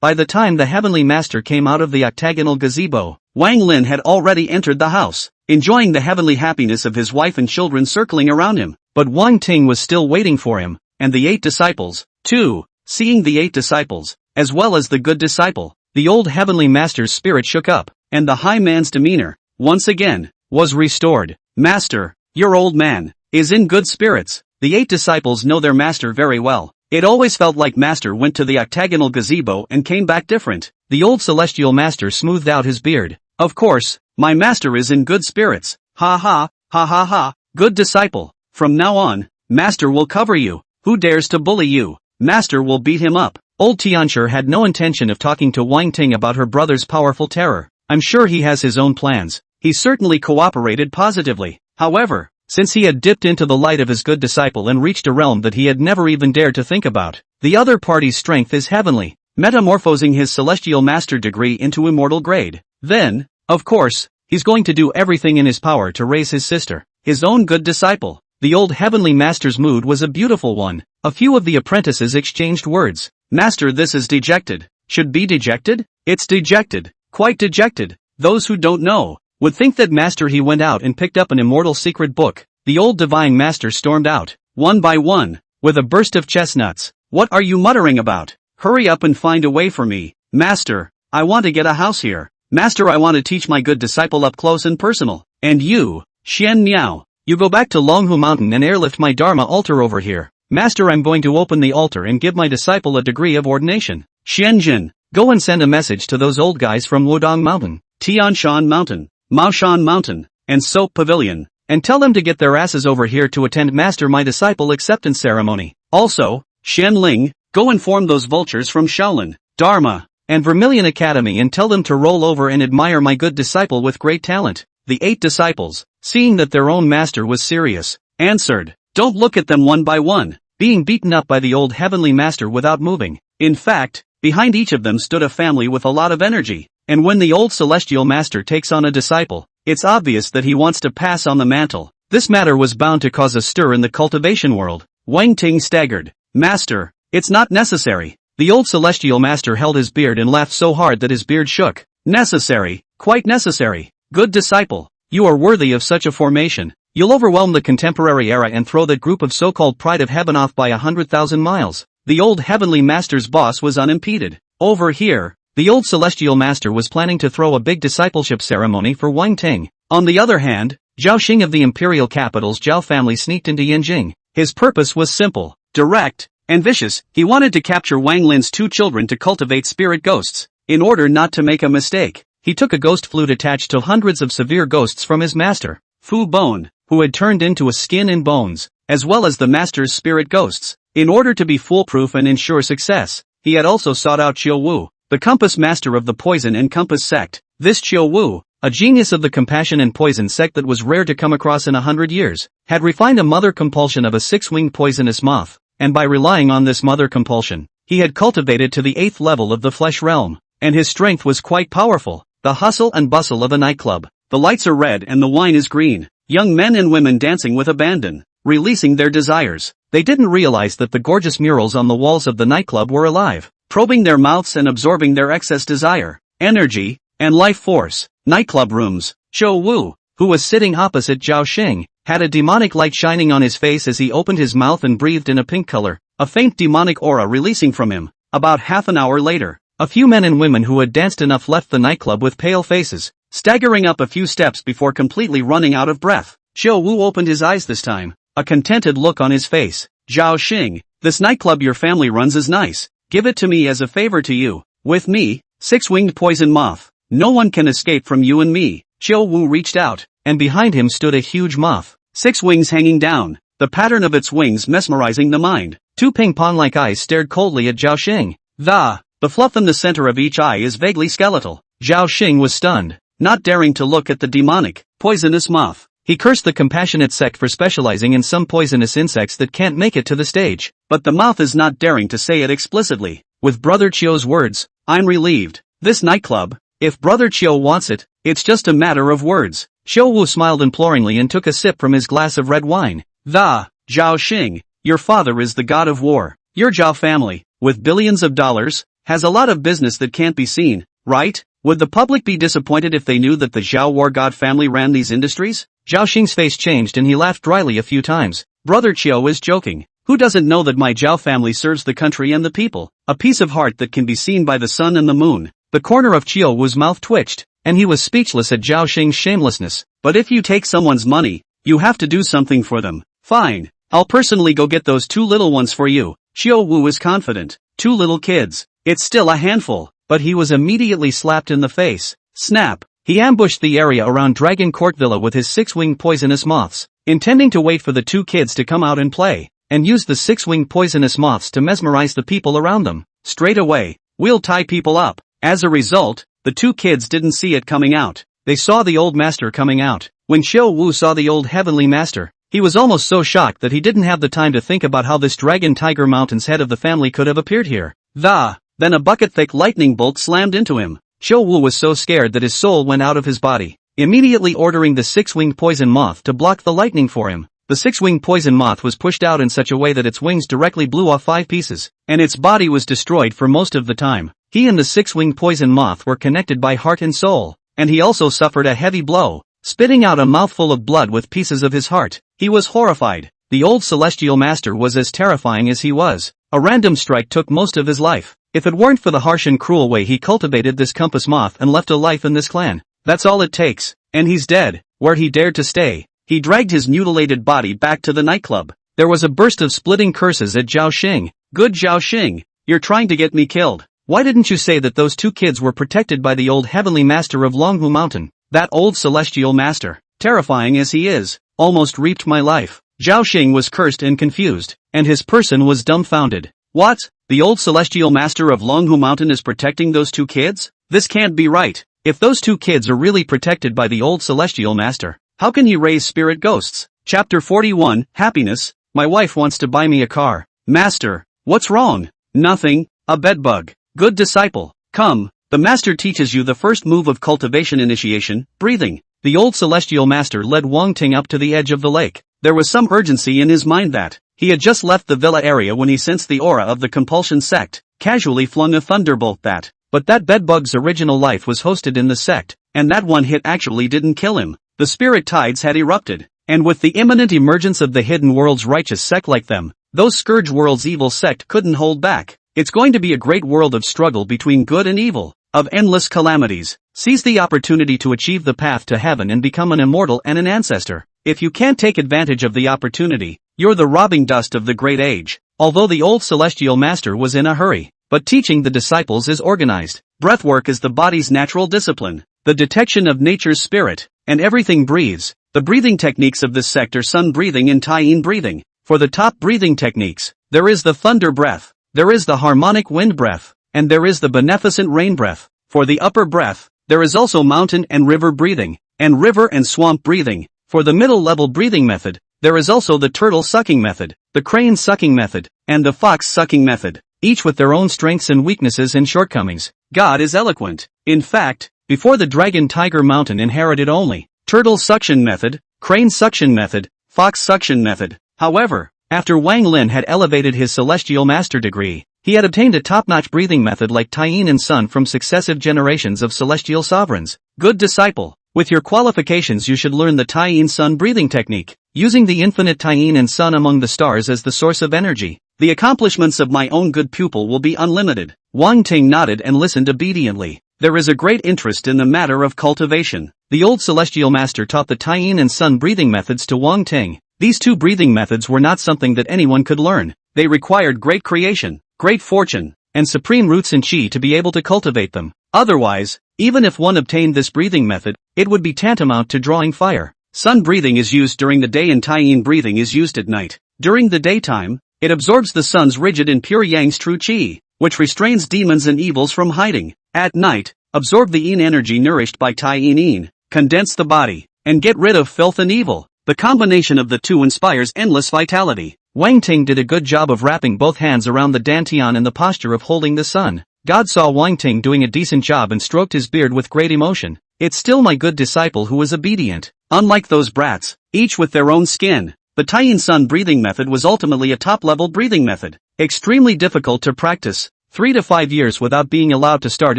By the time the heavenly master came out of the octagonal gazebo, Wang Lin had already entered the house, enjoying the heavenly happiness of his wife and children circling around him. but Wang Ting was still waiting for him, and the 8 disciples, too. Seeing the 8 disciples, as well as the good disciple, the old heavenly master's spirit shook up, and the high man's demeanor, once again, was restored. Master, your old man, is in good spirits. The 8 disciples know their master very well. It always felt like master went to the octagonal gazebo and came back different. The old celestial master smoothed out his beard. Of course, my master is in good spirits. Ha ha, ha ha ha, good disciple. From now on, master will cover you. Who dares to bully you? Master will beat him up. Old Tianxia had no intention of talking to Wang Ting about her brother's powerful terror. I'm sure he has his own plans. He certainly cooperated positively. However, since he had dipped into the light of his good disciple and reached a realm that he had never even dared to think about, the other party's strength is heavenly, metamorphosing his celestial master degree into immortal grade. Then, of course, he's going to do everything in his power to raise his sister, his own good disciple. The old heavenly master's mood was a beautiful one. A few of the apprentices exchanged words. Master, this is dejected. Should be dejected? It's dejected. Quite dejected. Those who don't know would think that master he went out and picked up an immortal secret book. The old divine master stormed out, one by one, with a burst of chestnuts. What are you muttering about? Hurry up and find a way for me. Master, I want to get a house here. Master, I want to teach my good disciple up close and personal. And you, Xian Miao, you go back to Longhu Mountain and airlift my Dharma altar over here. Master, I'm going to open the altar and give my disciple a degree of ordination. Xianjin, go and send a message to those old guys from Wudong Mountain, Tianshan Mountain, Maoshan Mountain, and Soap Pavilion, and tell them to get their asses over here to attend master my disciple acceptance ceremony. Also, Xianling, go inform those vultures from Shaolin, Dharma, and Vermilion Academy and tell them to roll over and admire my good disciple with great talent. The 8 disciples, seeing that their own master was serious, answered, don't look at them one by one, being beaten up by the old heavenly master without moving. In fact, behind each of them stood a family with a lot of energy, and when the old celestial master takes on a disciple, it's obvious that he wants to pass on the mantle. This matter was bound to cause a stir in the cultivation world. Wang Ting staggered. Master, it's not necessary. The old celestial master held his beard and laughed so hard that his beard shook. Necessary, quite necessary. Good disciple, you are worthy of such a formation. You'll overwhelm the contemporary era and throw that group of so-called pride of heaven off by 100,000 miles. The old heavenly master's boss was unimpeded. Over here, the old celestial master was planning to throw a big discipleship ceremony for Wang Ting. On the other hand, Zhao Xing of the imperial capital's Zhao family sneaked into Yanjing. His purpose was simple, direct, and vicious. He wanted to capture Wang Lin's 2 children to cultivate spirit ghosts. In order not to make a mistake, he took a ghost flute attached to hundreds of severe ghosts from his master, Fu Bone, who had turned into a skin and bones, as well as the master's spirit ghosts. In order to be foolproof and ensure success, he had also sought out Chiu Wu, the compass master of the poison and compass sect. This Chiu Wu, a genius of the compassion and poison sect that was rare to come across in 100 years, had refined a mother compulsion of a 6-winged poisonous moth, and by relying on this mother compulsion, he had cultivated to the 8th level of the flesh realm, and his strength was quite powerful. The hustle and bustle of a nightclub. The lights are red and the wine is green. Young men and women dancing with abandon, releasing their desires. They didn't realize that the gorgeous murals on the walls of the nightclub were alive, probing their mouths and absorbing their excess desire, energy, and life force. Nightclub rooms. Chou Wu, who was sitting opposite Zhao Xing, had a demonic light shining on his face as he opened his mouth and breathed in a pink color, a faint demonic aura releasing from him. About half an hour later, a few men and women who had danced enough left the nightclub with pale faces, staggering up a few steps before completely running out of breath. Chou Wu opened his eyes this time, a contented look on his face. Zhao Xing, this nightclub your family runs is nice. Give it to me as a favor to you. With me, 6-winged poison moth. No one can escape from you and me. Chou Wu reached out, and behind him stood a huge moth, 6 wings hanging down, the pattern of its wings mesmerizing the mind. 2 ping-pong-like eyes stared coldly at Zhao Xing. The fluff in the center of each eye is vaguely skeletal. Zhao Xing was stunned, not daring to look at the demonic, poisonous moth. He cursed the compassionate sect for specializing in some poisonous insects that can't make it to the stage. But the moth is not daring to say it explicitly. With Brother Chio's words, I'm relieved. This nightclub, if Brother Chio wants it, it's just a matter of words. Chou Wu smiled imploringly and took a sip from his glass of red wine. Zhao Xing, your father is the god of war. Your Zhao family, with billions of dollars, has a lot of business that can't be seen, right? Would the public be disappointed if they knew that the Zhao war god family ran these industries? Zhao Xing's face changed and he laughed dryly a few times. Brother Chiu is joking. Who doesn't know that my Zhao family serves the country and the people? A piece of heart that can be seen by the sun and the moon. The corner of Chiu Wu's mouth twitched, and he was speechless at Zhao Xing's shamelessness. But if you take someone's money, you have to do something for them. Fine. I'll personally go get those 2 little ones for you. Chiu Wu is confident. 2 little kids. It's still a handful. But he was immediately slapped in the face. Snap. He ambushed the area around Dragon Court Villa with his 6-winged poisonous moths, intending to wait for the 2 kids to come out and play, and use the 6-winged poisonous moths to mesmerize the people around them. Straight away, we'll tie people up. As a result, the 2 kids didn't see it coming out. They saw the old master coming out. When Chiu Wu saw the old heavenly master, he was almost so shocked that he didn't have the time to think about how this dragon tiger mountain's head of the family could have appeared here. Then a bucket-thick lightning bolt slammed into him. Chiu Wu was so scared that his soul went out of his body, immediately ordering the 6-winged poison moth to block the lightning for him. The 6-winged poison moth was pushed out in such a way that its wings directly blew off 5 pieces, and its body was destroyed for most of the time. He and the 6-winged poison moth were connected by heart and soul, and he also suffered a heavy blow, spitting out a mouthful of blood with pieces of his heart. He was horrified. The old celestial master was as terrifying as he was. A random strike took most of his life. If it weren't for the harsh and cruel way he cultivated this compass moth and left a life in this clan, that's all it takes. And he's dead, where he dared to stay. He dragged his mutilated body back to the nightclub. There was a burst of splitting curses at Zhao Xing. Good Zhao Xing, you're trying to get me killed. Why didn't you say that those 2 kids were protected by the old heavenly master of Longhu Mountain? That old celestial master, terrifying as he is, almost reaped my life. Zhao Xing was cursed and confused, and his person was dumbfounded. What? The old celestial master of Longhu Mountain is protecting those 2 kids? This can't be right. If those 2 kids are really protected by the old celestial master, how can he raise spirit ghosts? Chapter 41, Happiness. My wife wants to buy me a car. Master, what's wrong? Nothing, a bedbug. Good disciple, come. The master teaches you the first move of cultivation initiation, breathing. The old celestial master led Wang Ting up to the edge of the lake. There was some urgency in his mind that he had just left the villa area when he sensed the aura of the compulsion sect, casually flung a thunderbolt but that bedbug's original life was hosted in the sect, and that one hit actually didn't kill him. The spirit tides had erupted, and with the imminent emergence of the hidden world's righteous sect like them, those scourge world's evil sect couldn't hold back. It's going to be a great world of struggle between good and evil, of endless calamities. Seize the opportunity to achieve the path to heaven and become an immortal and an ancestor. If you can't take advantage of the opportunity, you're the robbing dust of the great age. Although the old celestial master was in a hurry, but teaching the disciples is organized. Breathwork is the body's natural discipline, the detection of nature's spirit, and everything breathes. The breathing techniques of this sect are sun breathing and tai-yin breathing. For the top breathing techniques, there is the thunder breath, there is the harmonic wind breath, and there is the beneficent rain breath. For the upper breath, there is also mountain and river breathing, and river and swamp breathing. For the middle level breathing method, there is also the turtle sucking method, the crane sucking method, and the fox sucking method, each with their own strengths and weaknesses and shortcomings. God is eloquent. In fact, before the dragon tiger mountain inherited only turtle suction method, crane suction method, fox suction method. However, after Wang Lin had elevated his celestial master degree, he had obtained a top-notch breathing method like Tai-yin and Sun from successive generations of celestial sovereigns. Good disciple, with your qualifications you should learn the Tai-yin Sun breathing technique, using the infinite Tai-yin and Sun among the stars as the source of energy. The accomplishments of my own good pupil will be unlimited. Wang Ting nodded and listened obediently. There is a great interest in the matter of cultivation. The old celestial master taught the Tai-yin and Sun breathing methods to Wang Ting. These 2 breathing methods were not something that anyone could learn. They required great creation, great fortune, and supreme roots and chi to be able to cultivate them. Otherwise, even if one obtained this breathing method, it would be tantamount to drawing fire. Sun breathing is used during the day and Tai-yin breathing is used at night. During the daytime, it absorbs the sun's rigid and pure yang's true chi, which restrains demons and evils from hiding. At night, absorb the yin energy nourished by Tai-yin, condense the body, and get rid of filth and evil. The combination of the 2 inspires endless vitality. Wang Ting did a good job of wrapping both hands around the dantian in the posture of holding the sun. God saw Wang Ting doing a decent job and stroked his beard with great emotion. It's still my good disciple who is obedient. Unlike those brats, each with their own skin, the Tai-yin Sun breathing method was ultimately a top-level breathing method. Extremely difficult to practice. 3 to 5 years without being allowed to start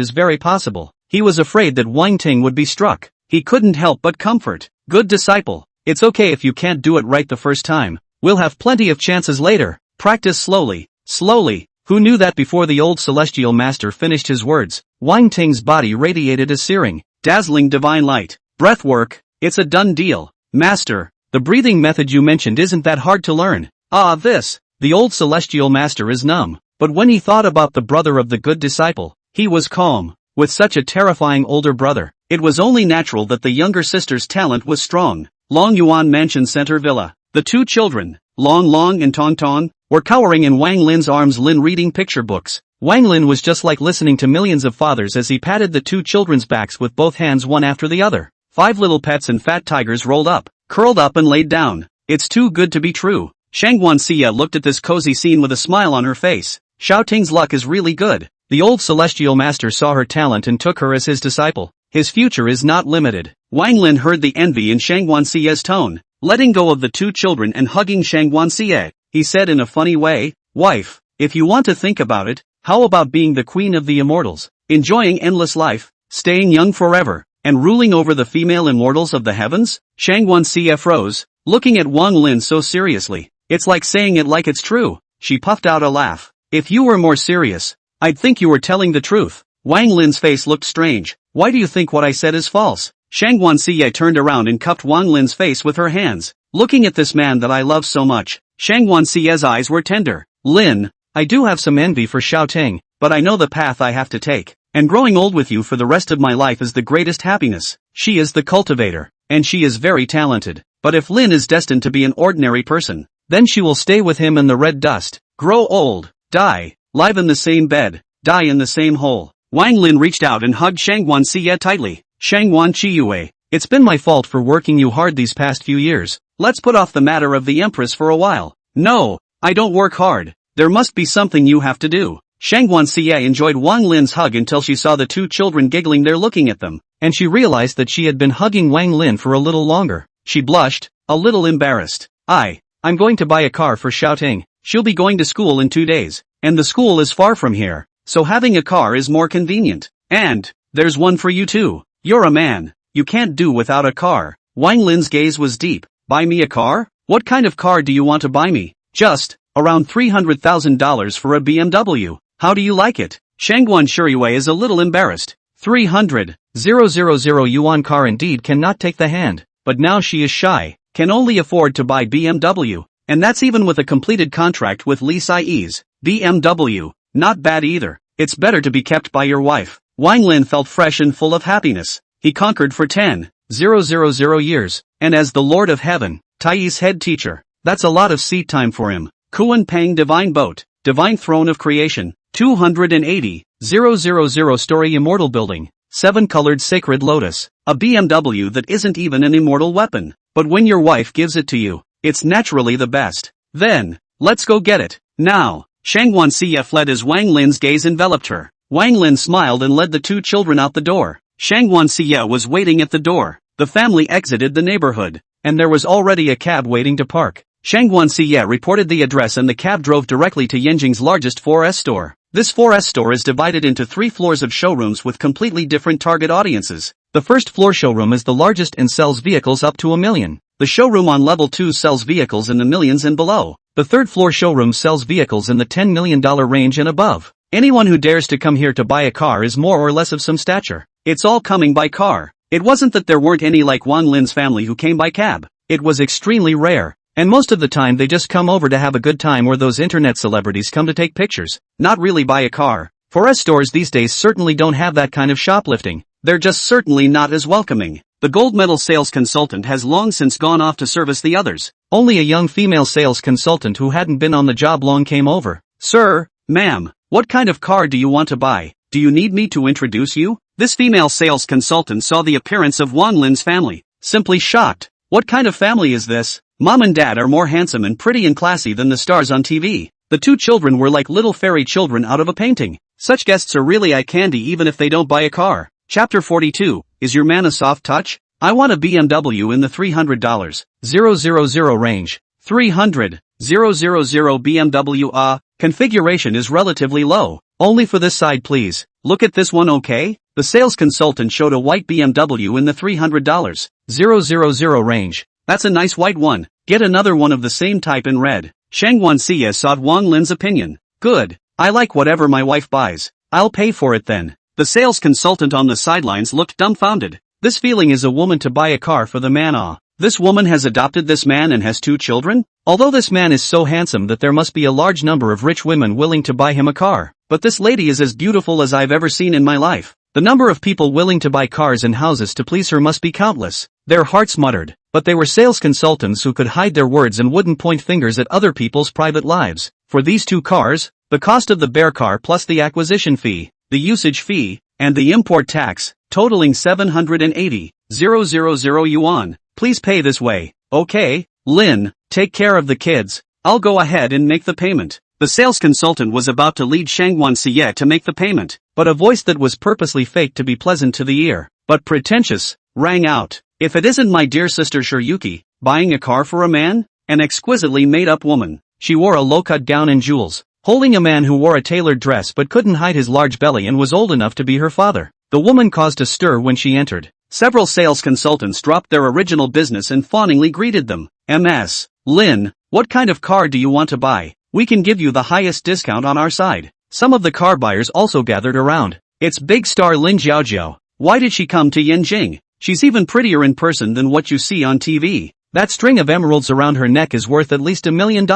is very possible. He was afraid that Wang Ting would be struck. He couldn't help but comfort. Good disciple, it's okay if you can't do it right the first time. We'll have plenty of chances later. Practice slowly. Slowly. Who knew that before the old celestial master finished his words, Wang Ting's body radiated a searing, dazzling divine light. Breathwork. It's a done deal. Master, the breathing method you mentioned isn't that hard to learn. The old celestial master is numb. But when he thought about the brother of the good disciple, he was calm. With such a terrifying older brother, it was only natural that the younger sister's talent was strong. Long Yuan Mansion Center Villa. The two children, Long Long and Tong Tong, were cowering in Wang Lin's arms. Lin reading picture books. Wang Lin was just like listening to millions of fathers as he patted the two children's backs with both hands one after the other. 5 little pets and fat tigers rolled up, curled up and laid down. It's too good to be true. Shanguan Xia looked at this cozy scene with a smile on her face. Xiao Ting's luck is really good. The old celestial master saw her talent and took her as his disciple. His future is not limited. Wang Lin heard the envy in Shanguan Xia's tone. Letting go of the two children and hugging Shanguan Xia, he said in a funny way, "Wife, if you want to think about it, how about being the queen of the immortals, enjoying endless life, staying young forever, and ruling over the female immortals of the heavens?" Shanguan Xia froze, looking at Wang Lin so seriously. "It's like saying it like it's true." She puffed out a laugh. "If you were more serious, I'd think you were telling the truth." Wang Lin's face looked strange. "Why do you think what I said is false?" Shanguan Xia turned around and cupped Wang Lin's face with her hands. "Looking at this man that I love so much." Shanguan Xia's eyes were tender. "Lin, I do have some envy for Xiao Ting, but I know the path I have to take, and growing old with you for the rest of my life is the greatest happiness. She is the cultivator, and she is very talented. But if Lin is destined to be an ordinary person, then she will stay with him in the red dust, grow old, die, live in the same bed, die in the same hole." Wang Lin reached out and hugged Shanguan Xia tightly. "Shanguan Chiyue, it's been my fault for working you hard these past few years. Let's put off the matter of the empress for a while." "No, I don't work hard. There must be something you have to do." Shanguan Xia enjoyed Wang Lin's hug until she saw the two children giggling there looking at them, and she realized that she had been hugging Wang Lin for a little longer. She blushed, a little embarrassed. I'm going to buy a car for Xiao Ting. She'll be going to school in 2 days, and the school is far from here, so having a car is more convenient. And there's one for you too. You're a man. You can't do without a car." Wang Lin's gaze was deep. "Buy me a car? What kind of car do you want to buy me?" "Just around $300,000 for a BMW. How do you like it?" Shanguan Shiriyue is a little embarrassed. 300,000 yuan car indeed cannot take the hand, but now she is shy, can only afford to buy BMW, and that's even with a completed contract with Li Sai's. BMW, not bad either. It's better to be kept by your wife. Wang Lin felt fresh and full of happiness. He conquered for 10,000 years, and as the Lord of Heaven, Tai's head teacher, that's a lot of seat time for him. Kuan Pang Divine Boat, Divine Throne of Creation, 280,000 story immortal building, 7-colored sacred lotus, a BMW that isn't even an immortal weapon, but when your wife gives it to you, it's naturally the best. Then, let's go get it, now. Shanguan Xia fled as Wang Lin's gaze enveloped her. Wang Lin smiled and led the two children out the door. Shanguan Xia was waiting at the door. The family exited the neighborhood, and there was already a cab waiting to park. Shanguan Xia reported the address and the cab drove directly to Yanjing's largest 4S store. This 4S store is divided into 3 floors of showrooms with completely different target audiences. The first floor showroom is the largest and sells vehicles up to $1 million. The showroom on level 2 sells vehicles in the millions and below. The third floor showroom sells vehicles in the $10 million range and above. Anyone who dares to come here to buy a car is more or less of some stature. It's all coming by car. It wasn't that there weren't any like Wang Lin's family who came by cab. It was extremely rare. And most of the time they just come over to have a good time, or those internet celebrities come to take pictures, not really buy a car. 4S stores these days certainly don't have that kind of shoplifting. They're just certainly not as welcoming. The gold medal sales consultant has long since gone off to service the others. Only a young female sales consultant who hadn't been on the job long came over. "Sir, ma'am, what kind of car do you want to buy? Do you need me to introduce you?" This female sales consultant saw the appearance of Wang Lin's family, simply shocked. What kind of family is this? Mom and dad are more handsome and pretty and classy than the stars on TV. The two children were like little fairy children out of a painting. Such guests are really eye candy even if they don't buy a car. Chapter 42, Is Your Man a Soft Touch? I want a BMW in the $300,000 range. 300,000 BMW. Configuration is relatively low. Only for this side please. Look at this one, okay? The sales consultant showed a white BMW in the $300,000 range. That's a nice white one. Get another one of the same type in red. Shanguan sought Wang Lin's opinion. Good. I like whatever my wife buys. I'll pay for it then. The sales consultant on the sidelines looked dumbfounded. This feeling is a woman to buy a car for the man. This woman has adopted this man and has 2 children? Although this man is so handsome that there must be a large number of rich women willing to buy him a car. But this lady is as beautiful as I've ever seen in my life. The number of people willing to buy cars and houses to please her must be countless. Their hearts muttered. But they were sales consultants who could hide their words and wouldn't point fingers at other people's private lives. For these 2 cars, the cost of the bare car plus the acquisition fee, the usage fee, and the import tax, totaling 780,000 yuan. Please pay this way. Okay, Lin, take care of the kids. I'll go ahead and make the payment. The sales consultant was about to lead Shanguan to make the payment, but a voice that was purposely faked to be pleasant to the ear, but pretentious, rang out. If it isn't my dear sister Shiryuki, buying a car for a man? An exquisitely made-up woman. She wore a low-cut gown and jewels, holding a man who wore a tailored dress but couldn't hide his large belly and was old enough to be her father. The woman caused a stir when she entered. Several sales consultants dropped their original business and fawningly greeted them. Ms. Lin, what kind of car do you want to buy? We can give you the highest discount on our side. Some of the car buyers also gathered around. It's big star Lin Jiaojiao. Why did she come to Yanjing? She's even prettier in person than what you see on TV. That string of emeralds around her neck is worth at least $1 million.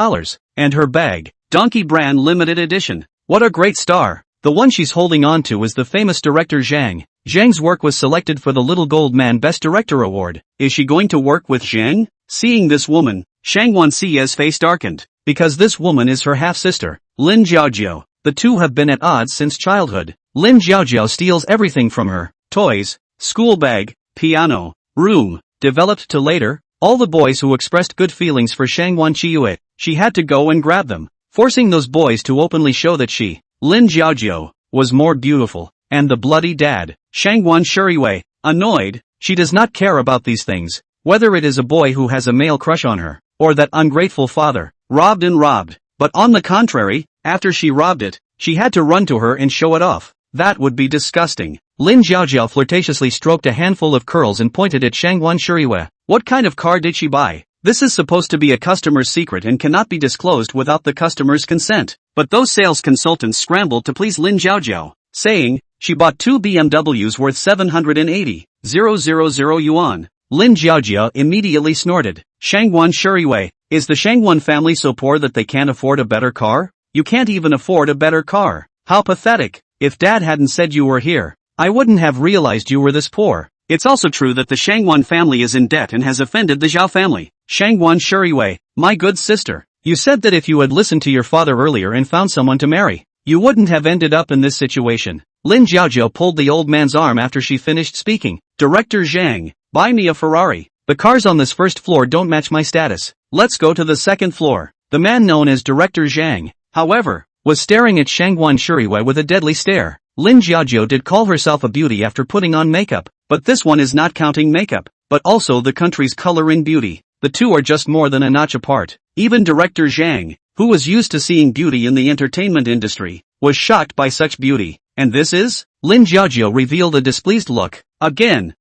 And her bag, Donkey Brand Limited Edition. What a great star. The one she's holding on to is the famous director Zhang. Zhang's work was selected for the Little Gold Man Best Director Award. Is she going to work with Zhang? Seeing this woman, Shanguan Xia's face darkened. Because this woman is her half-sister, Lin Jiaojiao. The two have been at odds since childhood. Lin Jiaojiao steals everything from her. Toys, school bag, piano, room. Developed to later, all the boys who expressed good feelings for Shanguan Qiyu. She had to go and grab them, forcing those boys to openly show that she, Lin Jiaojiao, was more beautiful. And the bloody dad, Shanguan Shuriwei, annoyed, she does not care about these things, whether it is a boy who has a male crush on her, or that ungrateful father, robbed and robbed. But on the contrary, after she robbed it, she had to run to her and show it off. That would be disgusting. Lin Jiaojiao flirtatiously stroked a handful of curls and pointed at Shanguan Shuriwei. What kind of car did she buy? This is supposed to be a customer's secret and cannot be disclosed without the customer's consent. But those sales consultants scrambled to please Lin Jiaojiao, saying, she bought 2 BMWs worth 780,000 yuan. Lin Jiaojiao immediately snorted. Shanguan Shuriwei, is the Shanguan family so poor that they can't afford a better car? You can't even afford a better car. How pathetic. If Dad hadn't said you were here, I wouldn't have realized you were this poor. It's also true that the Shanguan family is in debt and has offended the Zhao family. Shanguan Shuriwei, my good sister, you said that if you had listened to your father earlier and found someone to marry, you wouldn't have ended up in this situation. Lin Jiaojiao pulled the old man's arm after she finished speaking. Director Zhang, buy me a Ferrari. The cars on this first floor don't match my status. Let's go to the second floor. The man known as Director Zhang, however, was staring at Shanguan Shuriwei with a deadly stare. Lin Jiaojiao did call herself a beauty after putting on makeup, but this one is not counting makeup, but also the country's color in beauty. The two are just more than a notch apart. Even Director Zhang, who was used to seeing beauty in the entertainment industry, was shocked by such beauty. And this is? Lin Jiaojiao revealed a displeased look. Again.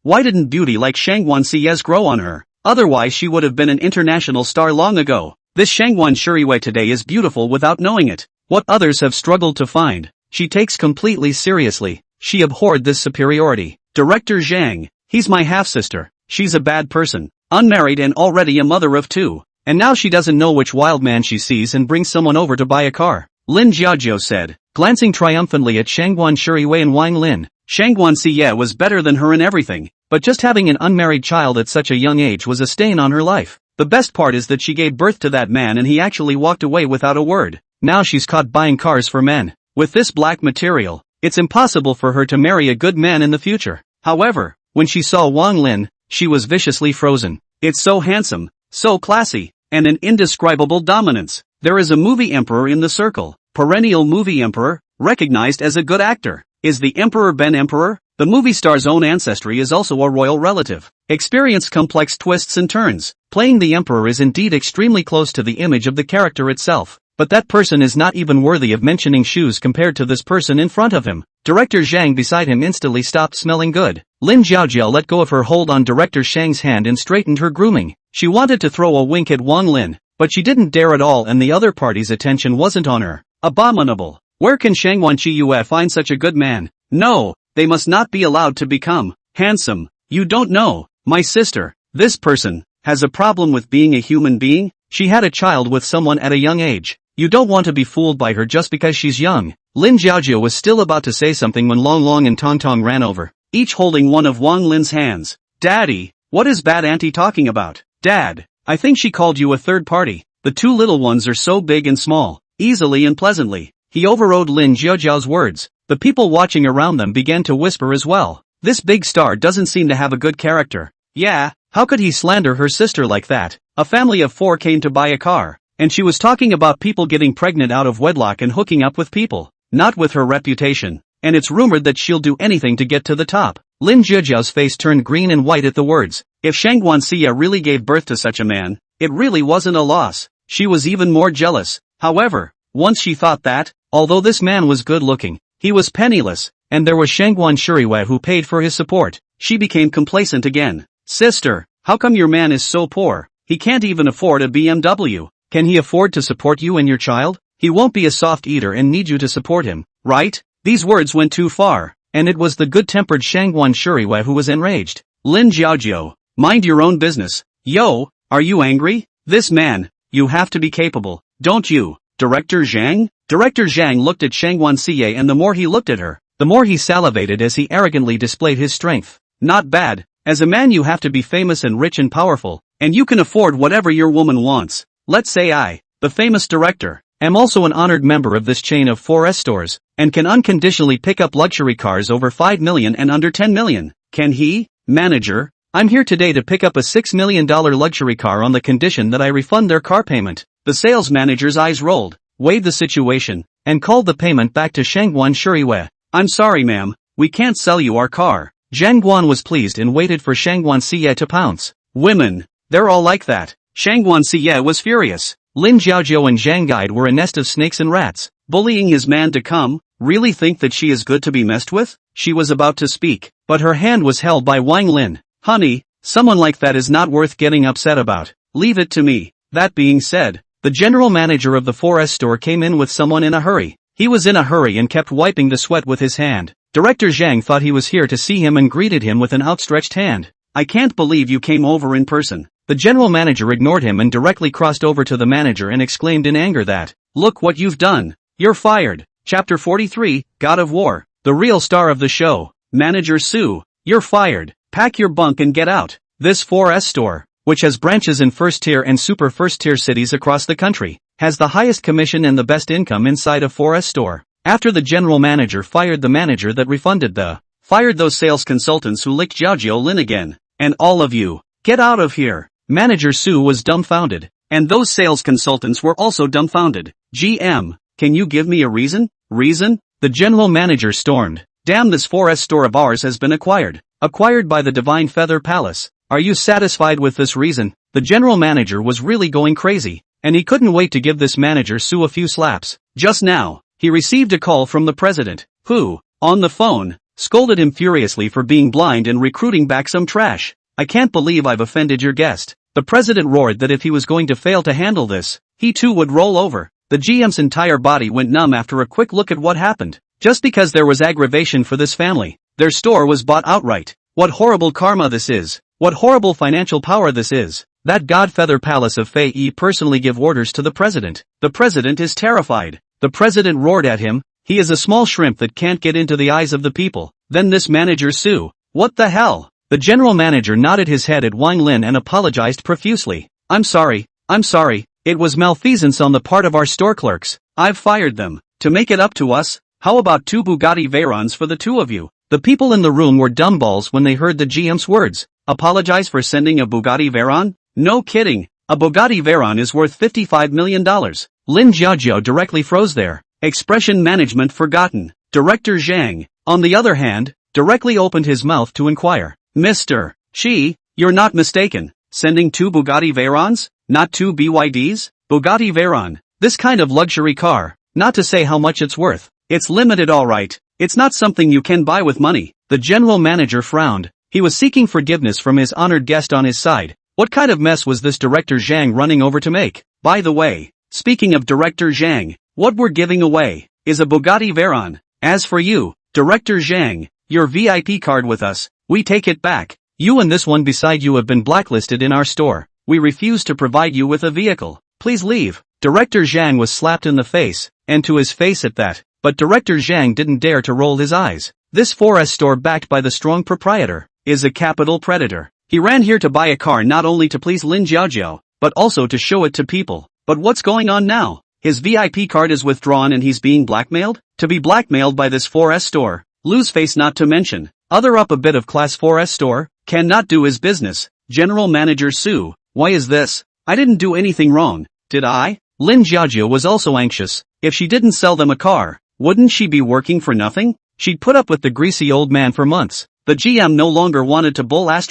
Why didn't beauty like Shanguan Xia's grow on her? Otherwise she would have been an international star long ago. This Shanguan Shuriwei today is beautiful without knowing it. What others have struggled to find, she takes completely seriously. She abhorred this superiority. Director Zhang, he's my half-sister. She's a bad person, unmarried and already a mother of 2. And now she doesn't know which wild man she sees and brings someone over to buy a car. Lin Jiaojiao said, glancing triumphantly at Shanguan Shuriwei and Wang Lin. Shanguan Xie was better than her in everything, but just having an unmarried child at such a young age was a stain on her life. The best part is that she gave birth to that man and he actually walked away without a word. Now she's caught buying cars for men. With this black material, it's impossible for her to marry a good man in the future. However, when she saw Wang Lin, she was viciously frozen. It's so handsome, so classy, and an indescribable dominance. There is a movie emperor in the circle, perennial movie emperor, recognized as a good actor. Is the emperor Ben Emperor? The movie star's own ancestry is also a royal relative. Experienced complex twists and turns. Playing the emperor is indeed extremely close to the image of the character itself. But that person is not even worthy of mentioning shoes compared to this person in front of him. Director Zhang beside him instantly stopped smelling good. Lin Jiaojiao let go of her hold on Director Shang's hand and straightened her grooming. She wanted to throw a wink at Wang Lin, but she didn't dare at all, and the other party's attention wasn't on her. Abominable. Where can Shanguan Chiyue find such a good man? No, they must not be allowed to become handsome. You don't know, my sister. This person has a problem with being a human being. She had a child with someone at a young age. You don't want to be fooled by her just because she's young. Lin Jiaojiao was still about to say something when Long Long and Tong Tong ran over, each holding one of Wang Lin's hands. Daddy, what is bad auntie talking about? Dad, I think she called you a third party. The two little ones are so big and small, easily and pleasantly. He overrode Lin Jiaojiao's words. The people watching around them began to whisper as well. This big star doesn't seem to have a good character. Yeah, how could he slander her sister like that? A family of 4 came to buy a car, and she was talking about people getting pregnant out of wedlock and hooking up with people. Not with her reputation. And it's rumored that she'll do anything to get to the top. Lin Jiaojiao's face turned green and white at the words. If Shanguan Xia really gave birth to such a man, it really wasn't a loss. She was even more jealous. However, once she thought that, although this man was good looking, he was penniless, and there was Shanguan Shuriwei who paid for his support, she became complacent again. Sister, how come your man is so poor? He can't even afford a BMW. Can he afford to support you and your child? He won't be a soft eater and need you to support him, right? These words went too far, and it was the good-tempered Shanguan Shuriwei who was enraged. Lin Jiaojiao, mind your own business. Yo, are you angry? This man, you have to be capable, don't you? Director Zhang? Director Zhang looked at Shanguan Xie, and the more he looked at her, the more he salivated as he arrogantly displayed his strength. Not bad. As a man you have to be famous and rich and powerful, and you can afford whatever your woman wants. Let's say I, the famous director, am also an honored member of this chain of 4S stores, and can unconditionally pick up luxury cars over 5 million and under 10 million. Can he? Manager, I'm here today to pick up a $6 million luxury car on the condition that I refund their car payment. The sales manager's eyes rolled, weighed the situation, and called the payment back to Shanguan Shuriwei. I'm sorry ma'am, we can't sell you our car. Zhang Guan was pleased and waited for Shanguan Xie to pounce. Women, they're all like that. Shanguan Xie was furious. Lin Jiaojiao and Zhang Guide were a nest of snakes and rats, bullying his man to come. Really think that she is good to be messed with? She was about to speak, but her hand was held by Wang Lin. Honey, someone like that is not worth getting upset about. Leave it to me. That being said, the general manager of the 4S store came in with someone in a hurry. He was in a hurry and kept wiping the sweat with his hand. Director Zhang thought he was here to see him and greeted him with an outstretched hand. I can't believe you came over in person. The general manager ignored him and directly crossed over to the manager and exclaimed in anger that, look what you've done. You're fired. Chapter 43, God of War. The real star of the show. Manager Su, you're fired. Pack your bunk and get out. This 4S store, which has branches in first-tier and super first-tier cities across the country, has the highest commission and the best income inside a 4S store. After the general manager fired the manager that fired those sales consultants who licked Jiaojiao Lin again. And all of you, get out of here. Manager Su was dumbfounded. And those sales consultants were also dumbfounded. GM, can you give me a reason? Reason? The general manager stormed. Damn, this 4S store of ours has been acquired. Acquired by the Divine Feather Palace. Are you satisfied with this reason? The general manager was really going crazy, and he couldn't wait to give this manager Su a few slaps. Just now, he received a call from the president, who, on the phone, scolded him furiously for being blind and recruiting back some trash. I can't believe I've offended your guest. The president roared that if he was going to fail to handle this, he too would roll over. The GM's entire body went numb after a quick look at what happened. Just because there was aggravation for this family, their store was bought outright. What horrible karma this is. What horrible financial power this is. That Godfeather Palace of Fei Yi personally give orders to the president. The president is terrified. The president roared at him. He is a small shrimp that can't get into the eyes of the people. Then this manager Su. What the hell? The general manager nodded his head at Wang Lin and apologized profusely. I'm sorry. It was malfeasance on the part of our store clerks. I've fired them. To make it up to us, how about 2 Bugatti Veyrons for the 2 of you? The people in the room were dumbballs when they heard the GM's words. Apologize for sending a Bugatti Veyron? No kidding. A Bugatti Veyron is worth $55 million. Lin Jiaojiao directly froze there. Expression management forgotten. Director Zhang, on the other hand, directly opened his mouth to inquire. Mr. Shi, you're not mistaken. Sending 2 Bugatti Veyrons? Not 2 BYDs? Bugatti Veyron. This kind of luxury car, not to say how much it's worth. It's limited alright, It's not something you can buy with money. The general manager frowned. He was seeking forgiveness from his honored guest on his side. What kind of mess was this Director Zhang running over to make? By the way, speaking of Director Zhang, what we're giving away is a Bugatti Veyron. As for you, Director Zhang, your VIP card with us, we take it back. You and this one beside you have been blacklisted in our store. We refuse to provide you with a vehicle. Please leave. Director Zhang was slapped in the face, and to his face at that. But Director Zhang didn't dare to roll his eyes. This 4S store backed by the strong proprietor is a capital predator. He ran here to buy a car not only to please Lin Jiaojiao, but also to show it to people. But what's going on now? His VIP card is withdrawn and he's being blackmailed? To be blackmailed by this 4S store, lose face not to mention, other up a bit of class 4S store, cannot do his business. General Manager Su, why is this? I didn't do anything wrong, did I? Lin Jiaojiao was also anxious. If she didn't sell them a car, wouldn't she be working for nothing? She'd put up with the greasy old man for months. The GM no longer wanted to bull *****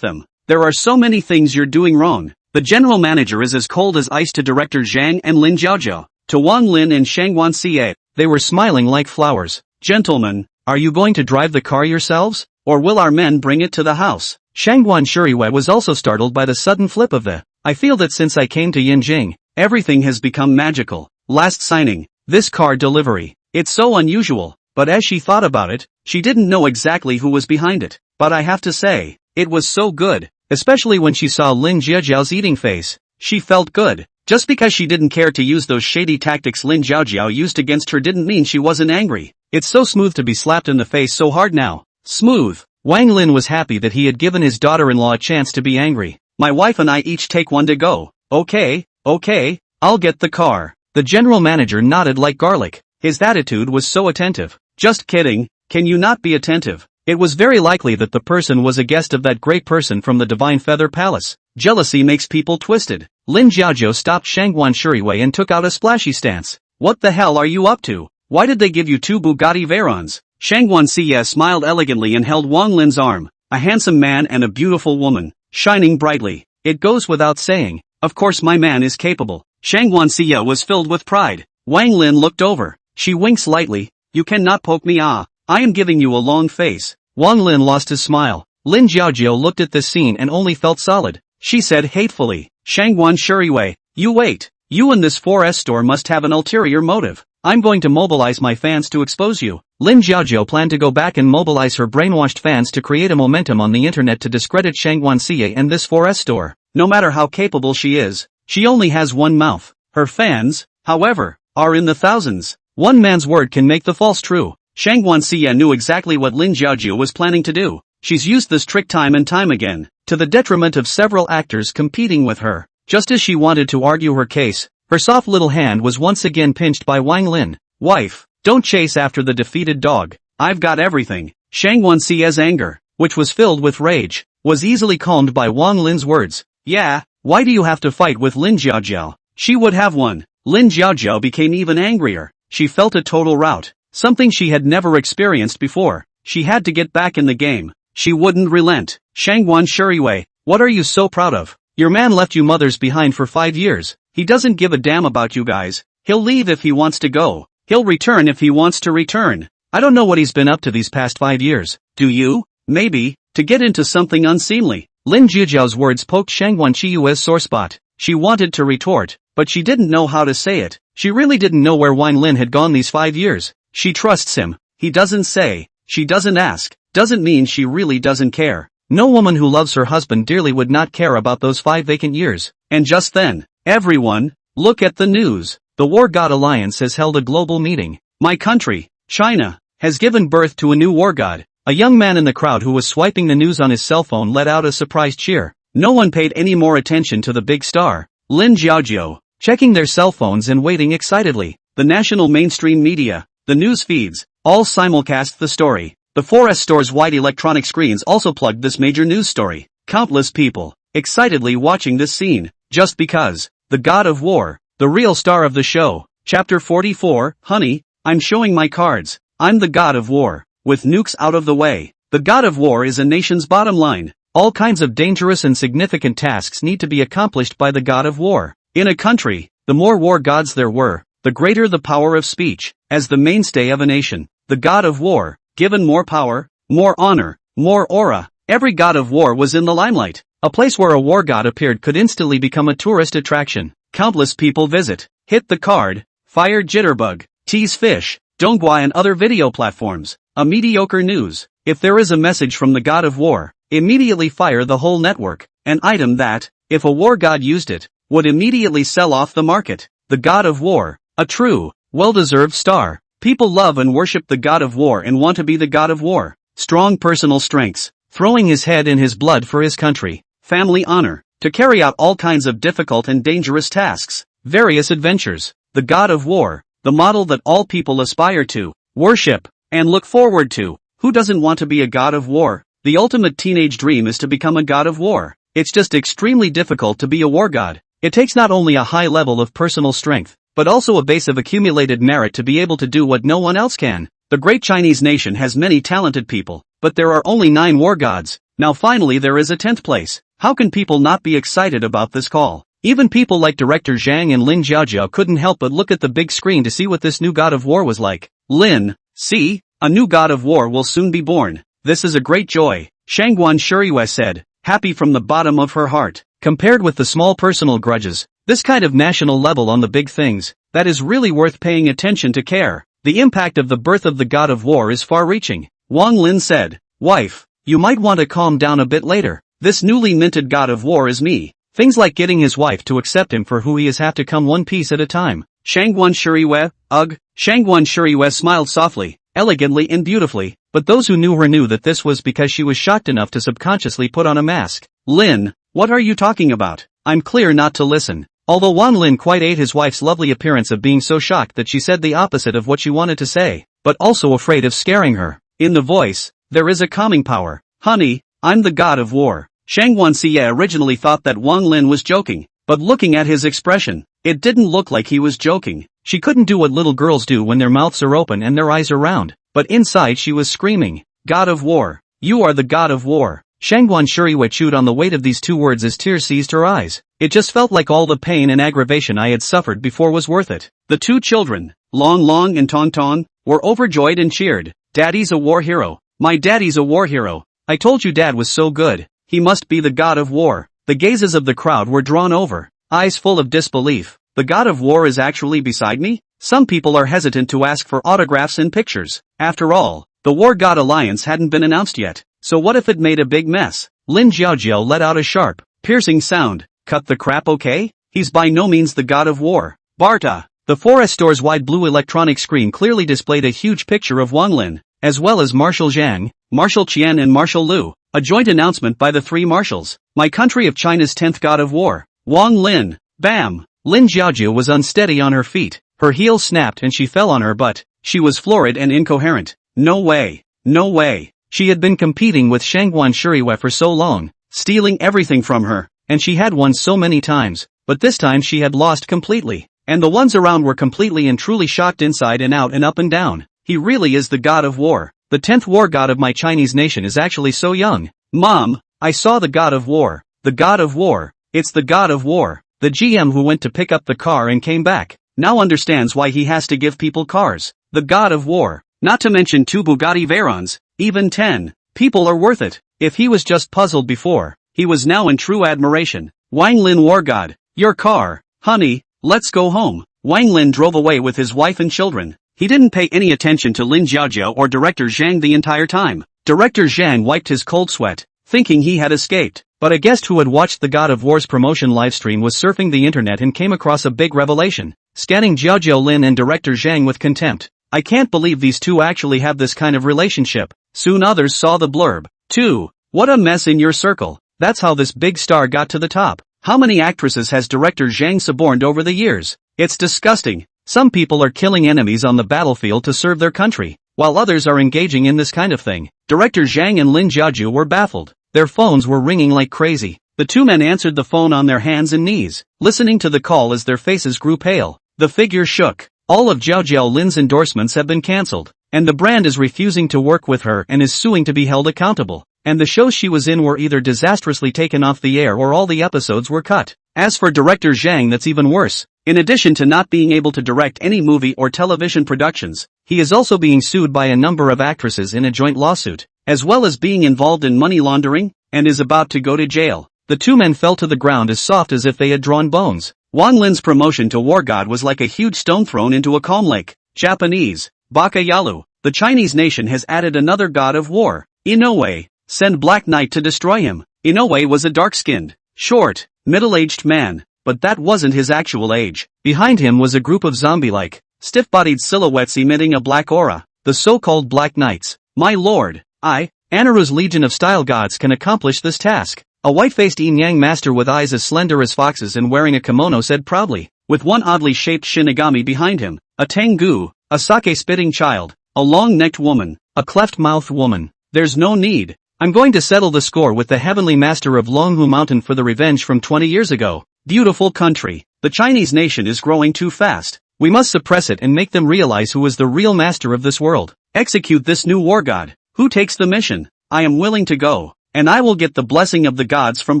them. There are so many things you're doing wrong. The general manager is as cold as ice to Director Zhang and Lin Jiaojiao. To Wang Lin and Shanguan CA, they were smiling like flowers. Gentlemen, are you going to drive the car yourselves? Or will our men bring it to the house? Shanguan Shuriwei was also startled by the sudden flip of the. I feel that since I came to Yinjing, everything has become magical. Last signing, this car delivery. It's so unusual, but as she thought about it, she didn't know exactly who was behind it. But I have to say, it was so good. Especially when she saw Lin Jiaojiao's eating face. She felt good. Just because she didn't care to use those shady tactics Lin Jiaojiao used against her didn't mean she wasn't angry. It's so smooth to be slapped in the face so hard now. Smooth. Wang Lin was happy that he had given his daughter-in-law a chance to be angry. My wife and I each take one to go. Okay, I'll get the car. The general manager nodded like garlic. His attitude was so attentive. Just kidding, can you not be attentive? It was very likely that the person was a guest of that great person from the Divine Feather Palace. Jealousy makes people twisted. Lin Jiaojiao stopped Shanguan Shuriwei and took out a splashy stance. What the hell are you up to? Why did they give you 2 Bugatti Veyrons? Shanguan Cs smiled elegantly and held Wang Lin's arm. A handsome man and a beautiful woman, shining brightly. It goes without saying. Of course my man is capable. Shanguan Cia was filled with pride. Wang Lin looked over. She winked slightly. You cannot poke me I am giving you a long face. Wang Lin lost his smile. Lin Jiaojiao looked at this scene and only felt solid. She said hatefully, Shanguan Shuriwei, you wait. You and this 4S store must have an ulterior motive. I'm going to mobilize my fans to expose you. Lin Jiaojiao planned to go back and mobilize her brainwashed fans to create a momentum on the internet to discredit Shanguan Cia and this 4S store. No matter how capable she is, she only has one mouth. Her fans, however, are in the thousands. One man's word can make the false true. Shanguan Cia knew exactly what Lin Jiaojiao was planning to do. She's used this trick time and time again, to the detriment of several actors competing with her. Just as she wanted to argue her case, her soft little hand was once again pinched by Wang Lin. Wife, don't chase after the defeated dog. I've got everything. Shanguan Cia's anger, which was filled with rage, was easily calmed by Wang Lin's words. Yeah, why do you have to fight with Lin Jiaojiao? She would have won. Lin Jiaojiao became even angrier. She felt a total rout. Something she had never experienced before. She had to get back in the game. She wouldn't relent. Shanguan Shuriwei, what are you so proud of? Your man left you mothers behind for 5 years. He doesn't give a damn about you guys. He'll leave if he wants to go. He'll return if he wants to return. I don't know what he's been up to these past 5 years. Do you? Maybe, to get into something unseemly. Lin Jiaojiao's words poked Shanguan Chiyue's sore spot. She wanted to retort, but she didn't know how to say it. She really didn't know where Wang Lin had gone these 5 years. She trusts him. He doesn't say. She doesn't ask. Doesn't mean she really doesn't care. No woman who loves her husband dearly would not care about those 5 vacant years. And just then, everyone, look at the news. The War God Alliance has held a global meeting. My country, China, has given birth to a new war god. A young man in the crowd who was swiping the news on his cell phone let out a surprised cheer. No one paid any more attention to the big star, Lin Jiaojiao, checking their cell phones and waiting excitedly. The national mainstream media, the news feeds, all simulcast the story. The 4S store's wide electronic screens also plugged this major news story. Countless people, excitedly watching this scene, just because, the god of war, the real star of the show. Chapter 44, Honey, I'm showing my cards. I'm the god of war. With nukes out of the way, the god of war is a nation's bottom line. All kinds of dangerous and significant tasks need to be accomplished by the god of war. In a country, the more war gods there were, the greater the power of speech. As the mainstay of a nation, the god of war, given more power, more honor, more aura, every god of war was in the limelight. A place where a war god appeared could instantly become a tourist attraction. Countless people visit. Hit the card, fire Jitterbug, tease fish, Donghua and other video platforms. A mediocre news. If there is a message from the god of war, immediately fire the whole network. An item that, if a war god used it, would immediately sell off the market. The god of war. A true, well-deserved star. People love and worship the god of war and want to be the god of war. Strong personal strengths. Throwing his head and his blood for his country. Family honor. To carry out all kinds of difficult and dangerous tasks. Various adventures. The god of war. The model that all people aspire to, worship, and look forward to. Who doesn't want to be a god of war? The ultimate teenage dream is to become a god of war. It's just extremely difficult to be a war god. It takes not only a high level of personal strength, but also a base of accumulated merit to be able to do what no one else can. The great Chinese nation has many talented people, but there are only 9 war gods. Now finally there is a 10th place. How can people not be excited about this call? Even people like director Zhang and Lin Jiajiao couldn't help but look at the big screen to see what this new god of war was like. Lin, see, a new god of war will soon be born. This is a great joy, Shanguan Shuriwe said, happy from the bottom of her heart. Compared with the small personal grudges, this kind of national level on the big things, that is really worth paying attention to care. The impact of the birth of the god of war is far-reaching. Wang Lin said, wife, you might want to calm down a bit later. This newly minted god of war is me. Things like getting his wife to accept him for who he is have to come one piece at a time. Shanguan Shuriwe, ugh. Shanguan Shuriwe smiled softly, elegantly and beautifully, but those who knew her knew that this was because she was shocked enough to subconsciously put on a mask. Lin, what are you talking about? I'm clear not to listen. Although Wang Lin quite ate his wife's lovely appearance of being so shocked that she said the opposite of what she wanted to say, but also afraid of scaring her. In the voice, there is a calming power. Honey, I'm the god of war. Shanguan Xie originally thought that Wang Lin was joking, but looking at his expression, it didn't look like he was joking. She couldn't do what little girls do when their mouths are open and their eyes are round, but inside she was screaming, God of war, you are the god of war. Shanguan Shuriwe chewed on the weight of these 2 words as tears seized her eyes. It just felt like all the pain and aggravation I had suffered before was worth it. The 2 children, Long Long and Tong Tong, were overjoyed and cheered. Daddy's a war hero. My daddy's a war hero. I told you dad was so good. He must be the god of war. The gazes of the crowd were drawn over, eyes full of disbelief. The god of war is actually beside me? Some people are hesitant to ask for autographs and pictures. After all, the War God Alliance hadn't been announced yet, so what if it made a big mess? Lin Jiaojiao let out a sharp, piercing sound. Cut the crap, okay? He's by no means the god of war. Barta. The Forest Store's wide blue electronic screen clearly displayed a huge picture of Wang Lin, as well as Marshal Zhang, Marshal Qian and Marshal Lu. A joint announcement by the 3 marshals. My country of China's 10th god of war. Wang Lin. Bam! Lin Jiaojiao was unsteady on her feet. Her heels snapped and she fell on her butt. She was florid and incoherent. No way. No way. She had been competing with Shanguan Shuriwe for so long, stealing everything from her, and she had won so many times, but this time she had lost completely. And the ones around were completely and truly shocked inside and out and up and down. He really is the god of war. The 10th war god of my Chinese nation is actually so young. Mom, I saw the god of war. The god of war. It's the god of war. The GM who went to pick up the car and came back, now understands why he has to give people cars. The god of war. Not to mention 2 Bugatti Veyrons, even 10. People are worth it. If he was just puzzled before, he was now in true admiration. Wang Lin war god. Your car, honey, let's go home. Wang Lin drove away with his wife and children. He didn't pay any attention to Lin Jiaojiao or Director Zhang the entire time. Director Zhang wiped his cold sweat, thinking he had escaped. But a guest who had watched the God of War's promotion livestream was surfing the internet and came across a big revelation, scanning Jiaojiao Lin and Director Zhang with contempt. I can't believe these 2 actually have this kind of relationship. Soon others saw the blurb. 2. What a mess in your circle. That's how this big star got to the top. How many actresses has Director Zhang suborned over the years? It's disgusting. Some people are killing enemies on the battlefield to serve their country, while others are engaging in this kind of thing. Director Zhang and Lin Jiaojiao were baffled. Their phones were ringing like crazy. The 2 men answered the phone on their hands and knees, listening to the call as their faces grew pale. The figure shook. All of Jiaojiao Lin's endorsements have been cancelled, and the brand is refusing to work with her and is suing to be held accountable. and the shows she was in were either disastrously taken off the air or all the episodes were cut. As for director Zhang, that's even worse. In addition to not being able to direct any movie or television productions, he is also being sued by a number of actresses in a joint lawsuit, as well as being involved in money laundering, and is about to go to jail. The two men fell to the ground as soft as if they had drawn bones. Wang Lin's promotion to war god was like a huge stone thrown into a calm lake. Japanese, Baka Yalu. The Chinese nation has added another god of war. Inoue, send Black Knight to destroy him. Inoue was a dark-skinned, short, middle-aged man, but that wasn't his actual age. Behind him was a group of zombie-like, stiff-bodied silhouettes emitting a black aura, the so-called Black Knights. My lord, Anaru's legion of style gods can accomplish this task. A white-faced yin-yang master with eyes as slender as foxes and wearing a kimono said proudly, with one oddly shaped shinigami behind him, a tengu, a sake-spitting child, a long-necked woman, a cleft-mouthed woman. There's no need. I'm going to settle the score with the heavenly master of Longhu Mountain for the revenge from 20 years ago. Beautiful country. The Chinese nation is growing too fast. We must suppress it and make them realize who is the real master of this world. Execute this new war god. Who takes the mission? I am willing to go, and I will get the blessing of the gods from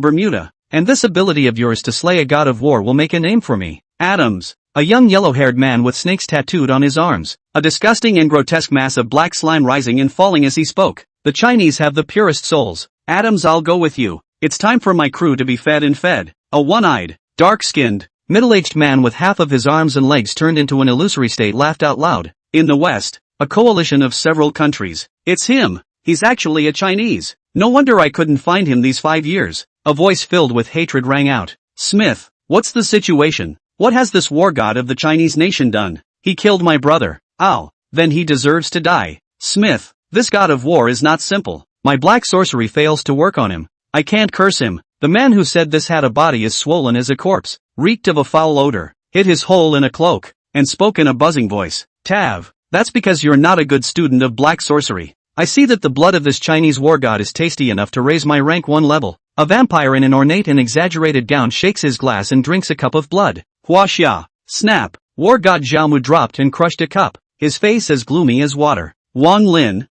Bermuda. And this ability of yours to slay a god of war will make a name for me. Adams. A young yellow-haired man with snakes tattooed on his arms. A disgusting and grotesque mass of black slime rising and falling as he spoke. The Chinese have the purest souls. Adams, I'll go with you. It's time for my crew to be fed and fed. A one-eyed, dark-skinned, middle-aged man with half of his arms and legs turned into an illusory state laughed out loud. In the West, a coalition of several countries. It's him. He's actually a Chinese. No wonder I couldn't find him these 5 years. A voice filled with hatred rang out. Smith, what's the situation? What has this war god of the Chinese nation done? He killed my brother. Oh, then he deserves to die. Smith, this god of war is not simple. My black sorcery fails to work on him. I can't curse him. The man who said this had a body as swollen as a corpse, reeked of a foul odor, hid his hole in a cloak, and spoke in a buzzing voice. Tav, that's because you're not a good student of black sorcery. I see that the blood of this Chinese war god is tasty enough to raise my rank 1 level. A vampire in an ornate and exaggerated gown shakes his glass and drinks a cup of blood. Huaxia, snap. War god Xiaomu dropped and crushed a cup, his face as gloomy as water. Wang Lin,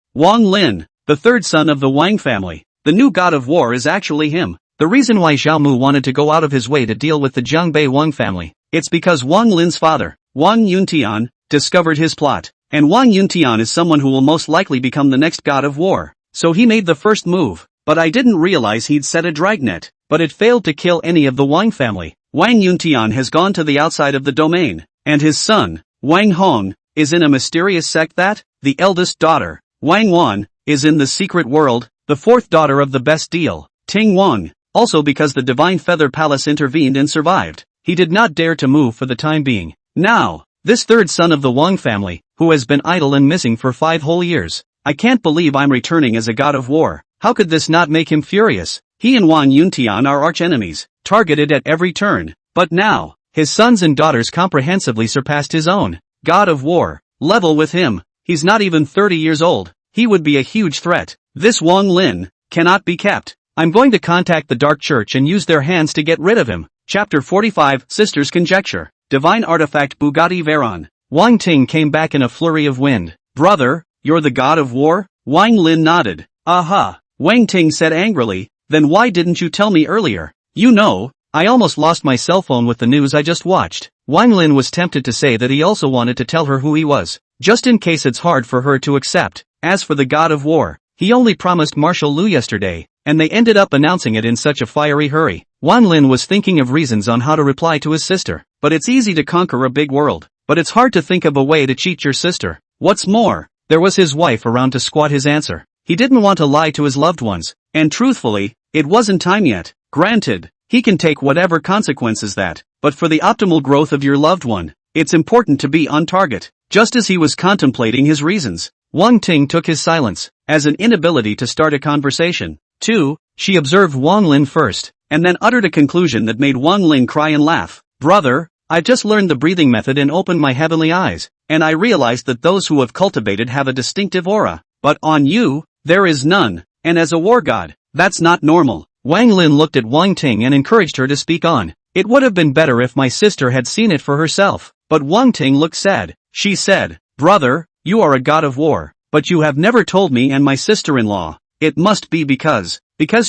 the third son of the Wang family. The new god of war is actually him. The reason why Xiaomu wanted to go out of his way to deal with the Jang Bay Wang family, it's because Wang Lin's father, Wang Yuntian, discovered his plot. And Wang Yuntian is someone who will most likely become the next god of war. So he made the first move. But I didn't realize he'd set a dragnet. But it failed to kill any of the Wang family. Wang Yuntian has gone to the outside of the domain. And his son, Wang Hong, is in a mysterious sect that, the eldest daughter, Wang Wan, is in the secret world, the fourth daughter of the best deal, Ting Wang. Also because the Divine Feather Palace intervened and survived, he did not dare to move for the time being. Now, this third son of the Wang family, who has been idle and missing for 5 whole years. I can't believe I'm returning as a god of war. How could this not make him furious? He and Wang Yuntian are arch-enemies, targeted at every turn. But now, his sons and daughters comprehensively surpassed his own. God of war, level with him. He's not even 30 years old. He would be a huge threat. This Wang Lin cannot be kept. I'm going to contact the Dark Church and use their hands to get rid of him. Chapter 45, Sisters Conjecture. Divine Artifact Bugatti Veyron. Wang Ting came back in a flurry of wind. Brother, you're the god of war? Wang Lin nodded. Aha, Wang Ting said angrily, then why didn't you tell me earlier? You know, I almost lost my cell phone with the news I just watched. Wang Lin was tempted to say that he also wanted to tell her who he was, just in case it's hard for her to accept. As for the god of war, he only promised Marshal Lu yesterday, and they ended up announcing it in such a fiery hurry. Wang Lin was thinking of reasons on how to reply to his sister. But it's easy to conquer a big world. But it's hard to think of a way to cheat your sister. What's more, there was his wife around to squat his answer. He didn't want to lie to his loved ones. And truthfully, it wasn't time yet. Granted, he can take whatever consequences that. But for the optimal growth of your loved one, it's important to be on target. Just as he was contemplating his reasons, Wang Ting took his silence as an inability to start a conversation. 2. She observed Wang Lin first, and then uttered a conclusion that made Wang Lin cry and laugh. Brother, I've just learned the breathing method and opened my heavenly eyes, and I realized that those who have cultivated have a distinctive aura. But on you, there is none, and as a war god, that's not normal. Wang Lin looked at Wang Ting and encouraged her to speak on. It would have been better if my sister had seen it for herself. But Wang Ting looked sad. She said, Brother, you are a god of war, but you have never told me and my sister-in-law. It must be because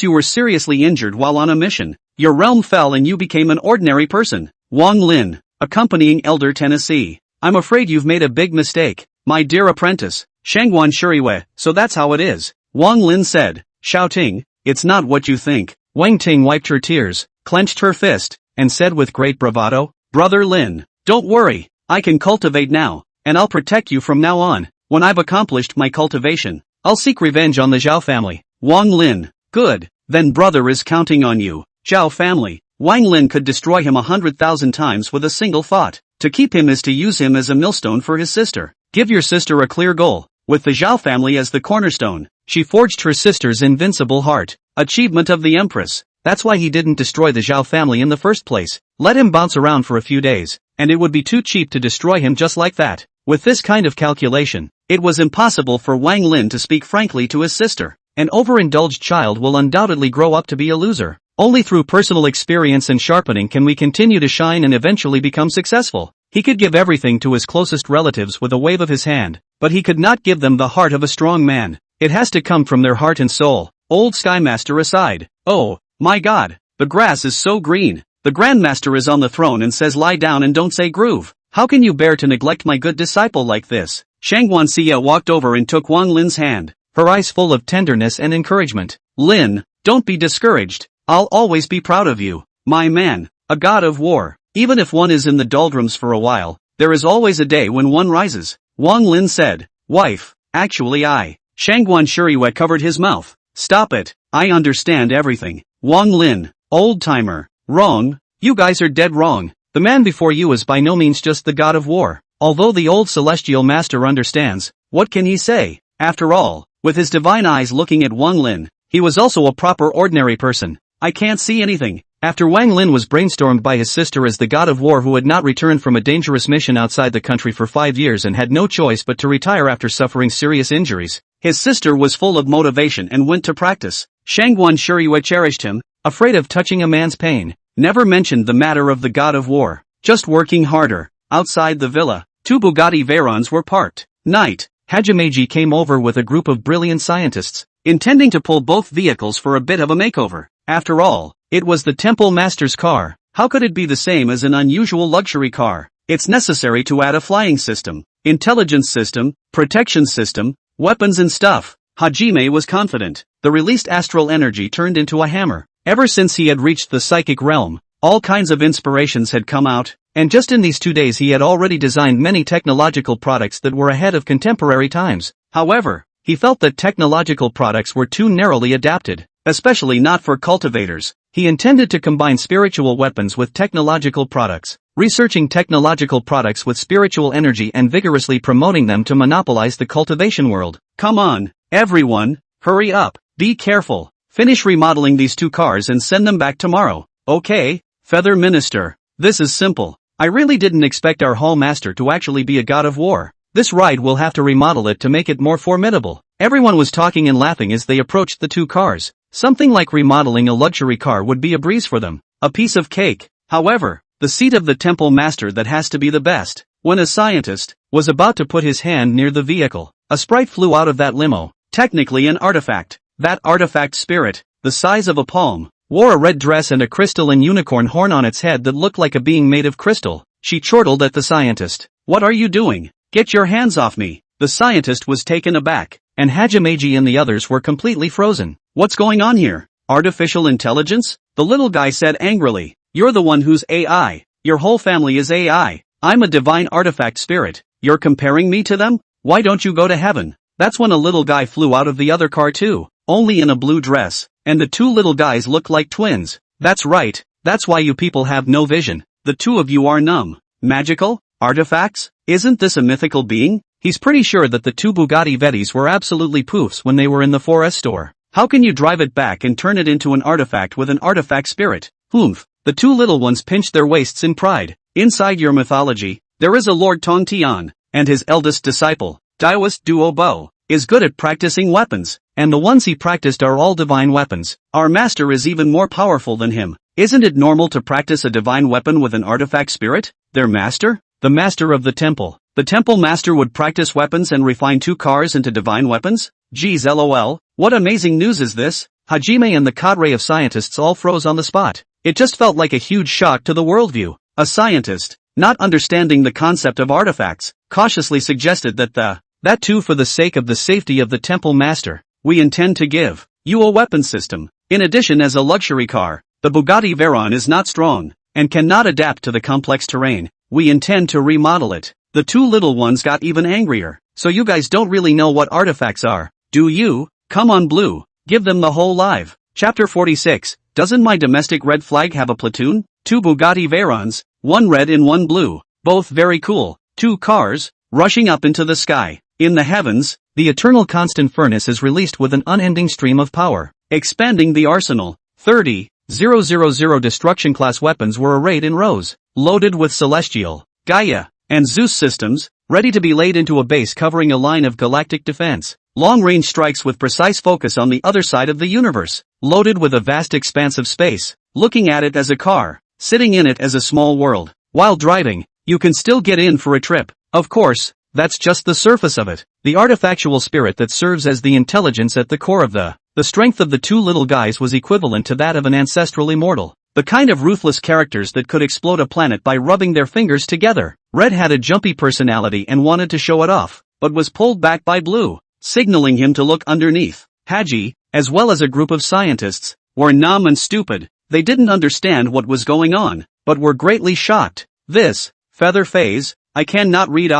you were seriously injured while on a mission. Your realm fell and you became an ordinary person. Wang Lin, accompanying Elder Tennessee. I'm afraid you've made a big mistake, my dear apprentice. Shanguan Shuriwe, so that's how it is. Wang Lin said, shouting, it's not what you think. Wang Ting wiped her tears, clenched her fist, and said with great bravado, Brother Lin, don't worry, I can cultivate now, and I'll protect you from now on. When I've accomplished my cultivation, I'll seek revenge on the Zhao family. Wang Lin, good, then brother is counting on you. Zhao family, Wang Lin could destroy him 100,000 times with a single thought. To keep him is to use him as a millstone for his sister. Give your sister a clear goal. With the Zhao family as the cornerstone, she forged her sister's invincible heart. Achievement of the Empress. That's why he didn't destroy the Zhao family in the first place. Let him bounce around for a few days, and it would be too cheap to destroy him just like that. With this kind of calculation, it was impossible for Wang Lin to speak frankly to his sister. An overindulged child will undoubtedly grow up to be a loser. Only through personal experience and sharpening can we continue to shine and eventually become successful. He could give everything to his closest relatives with a wave of his hand, but he could not give them the heart of a strong man. It has to come from their heart and soul. Old Skymaster aside. Oh, my God, the grass is so green. The Grandmaster is on the throne and says lie down and don't say groove. How can you bear to neglect my good disciple like this? Shanguan Xia walked over and took Wang Lin's hand, her eyes full of tenderness and encouragement. Lin, don't be discouraged. I'll always be proud of you, my man, a god of war. Even if one is in the doldrums for a while, there is always a day when one rises. Wang Lin said, wife, actually Shanguan Shuriwe covered his mouth. Stop it, I understand everything. Wang Lin, old-timer, wrong, you guys are dead wrong. The man before you is by no means just the god of war. Although the old celestial master understands, what can he say? After all, with his divine eyes looking at Wang Lin, he was also a proper ordinary person. I can't see anything. After Wang Lin was brainstormed by his sister as the god of war who had not returned from a dangerous mission outside the country for 5 years and had no choice but to retire after suffering serious injuries, his sister was full of motivation and went to practice. Shanguan Shuriwe cherished him, afraid of touching a man's pain. Never mentioned the matter of the god of war, just working harder. Outside the villa, 2 Bugatti Veyrons were parked. Night, Hajimeji came over with a group of brilliant scientists, intending to pull both vehicles for a bit of a makeover. After all, it was the temple master's car. How could it be the same as an unusual luxury car? It's necessary to add a flying system, intelligence system, protection system, weapons and stuff. Hajime was confident. The released astral energy turned into a hammer. Ever since he had reached the psychic realm, all kinds of inspirations had come out, and just in these 2 days he had already designed many technological products that were ahead of contemporary times. However, he felt that technological products were too narrowly adapted, especially not for cultivators. He intended to combine spiritual weapons with technological products, researching technological products with spiritual energy and vigorously promoting them to monopolize the cultivation world. Come on, everyone, hurry up, be careful, finish remodeling these 2 cars and send them back tomorrow. Okay, Feather Minister, this is simple. I really didn't expect our Hall Master to actually be a god of war. This ride will have to remodel it to make it more formidable. Everyone was talking and laughing as they approached the 2 cars. Something like remodeling a luxury car would be a breeze for them. A piece of cake. However, the seat of the temple master that has to be the best. When a scientist was about to put his hand near the vehicle, a sprite flew out of that limo. Technically an artifact. That artifact spirit, the size of a palm, wore a red dress and a crystal and unicorn horn on its head that looked like a being made of crystal. She chortled at the scientist. What are you doing? Get your hands off me. The scientist was taken aback, and Hajimeji and the others were completely frozen. What's going on here? Artificial intelligence? The little guy said angrily. You're the one who's AI. Your whole family is AI. I'm a divine artifact spirit. You're comparing me to them? Why don't you go to heaven? That's when a little guy flew out of the other car too, only in a blue dress, and the 2 little guys looked like twins. That's right, that's why you people have no vision. The 2 of you are numb. Magical? Artifacts? Isn't this a mythical being? He's pretty sure that the 2 Bugatti Vettis were absolutely poofs when they were in the 4S store. How can you drive it back and turn it into an artifact with an artifact spirit? Oomph. The 2 little ones pinched their waists in pride. Inside your mythology, there is a Lord Tong Tian, and his eldest disciple, Daoist Duo Bo, is good at practicing weapons, and the ones he practiced are all divine weapons. Our master is even more powerful than him. Isn't it normal to practice a divine weapon with an artifact spirit? Their master? The master of the temple. The temple master would practice weapons and refine 2 cars into divine weapons? Geez lol, what amazing news is this? Hajime and the cadre of scientists all froze on the spot. It just felt like a huge shock to the worldview. A scientist, not understanding the concept of artifacts, cautiously suggested that too for the sake of the safety of the temple master, we intend to give you a weapon system. In addition, as a luxury car, the Bugatti Veyron is not strong and cannot adapt to the complex terrain. We intend to remodel it. The 2 little ones got even angrier. So you guys don't really know what artifacts are, do you? Come on Blue, give them the whole live. Chapter 46, doesn't my domestic red flag have a platoon? 2 Bugatti Veyrons, 1 red and 1 blue, both very cool. 2 cars, rushing up into the sky. In the heavens, the eternal constant furnace is released with an unending stream of power, expanding the arsenal. 30,000 destruction-class weapons were arrayed in rows, loaded with Celestial, Gaia, and Zeus systems, ready to be laid into a base covering a line of galactic defense. Long-range strikes with precise focus on the other side of the universe, loaded with a vast expanse of space, looking at it as a car, sitting in it as a small world. While driving, you can still get in for a trip. Of course, that's just the surface of it. The artifactual spirit that serves as the intelligence at the core of the strength of the 2 little guys was equivalent to that of an ancestral immortal. The kind of ruthless characters that could explode a planet by rubbing their fingers together. Red had a jumpy personality and wanted to show it off, but was pulled back by Blue, signaling him to look underneath. Haji, as well as a group of scientists, were numb and stupid. They didn't understand what was going on, but were greatly shocked. This feather phase, I cannot read.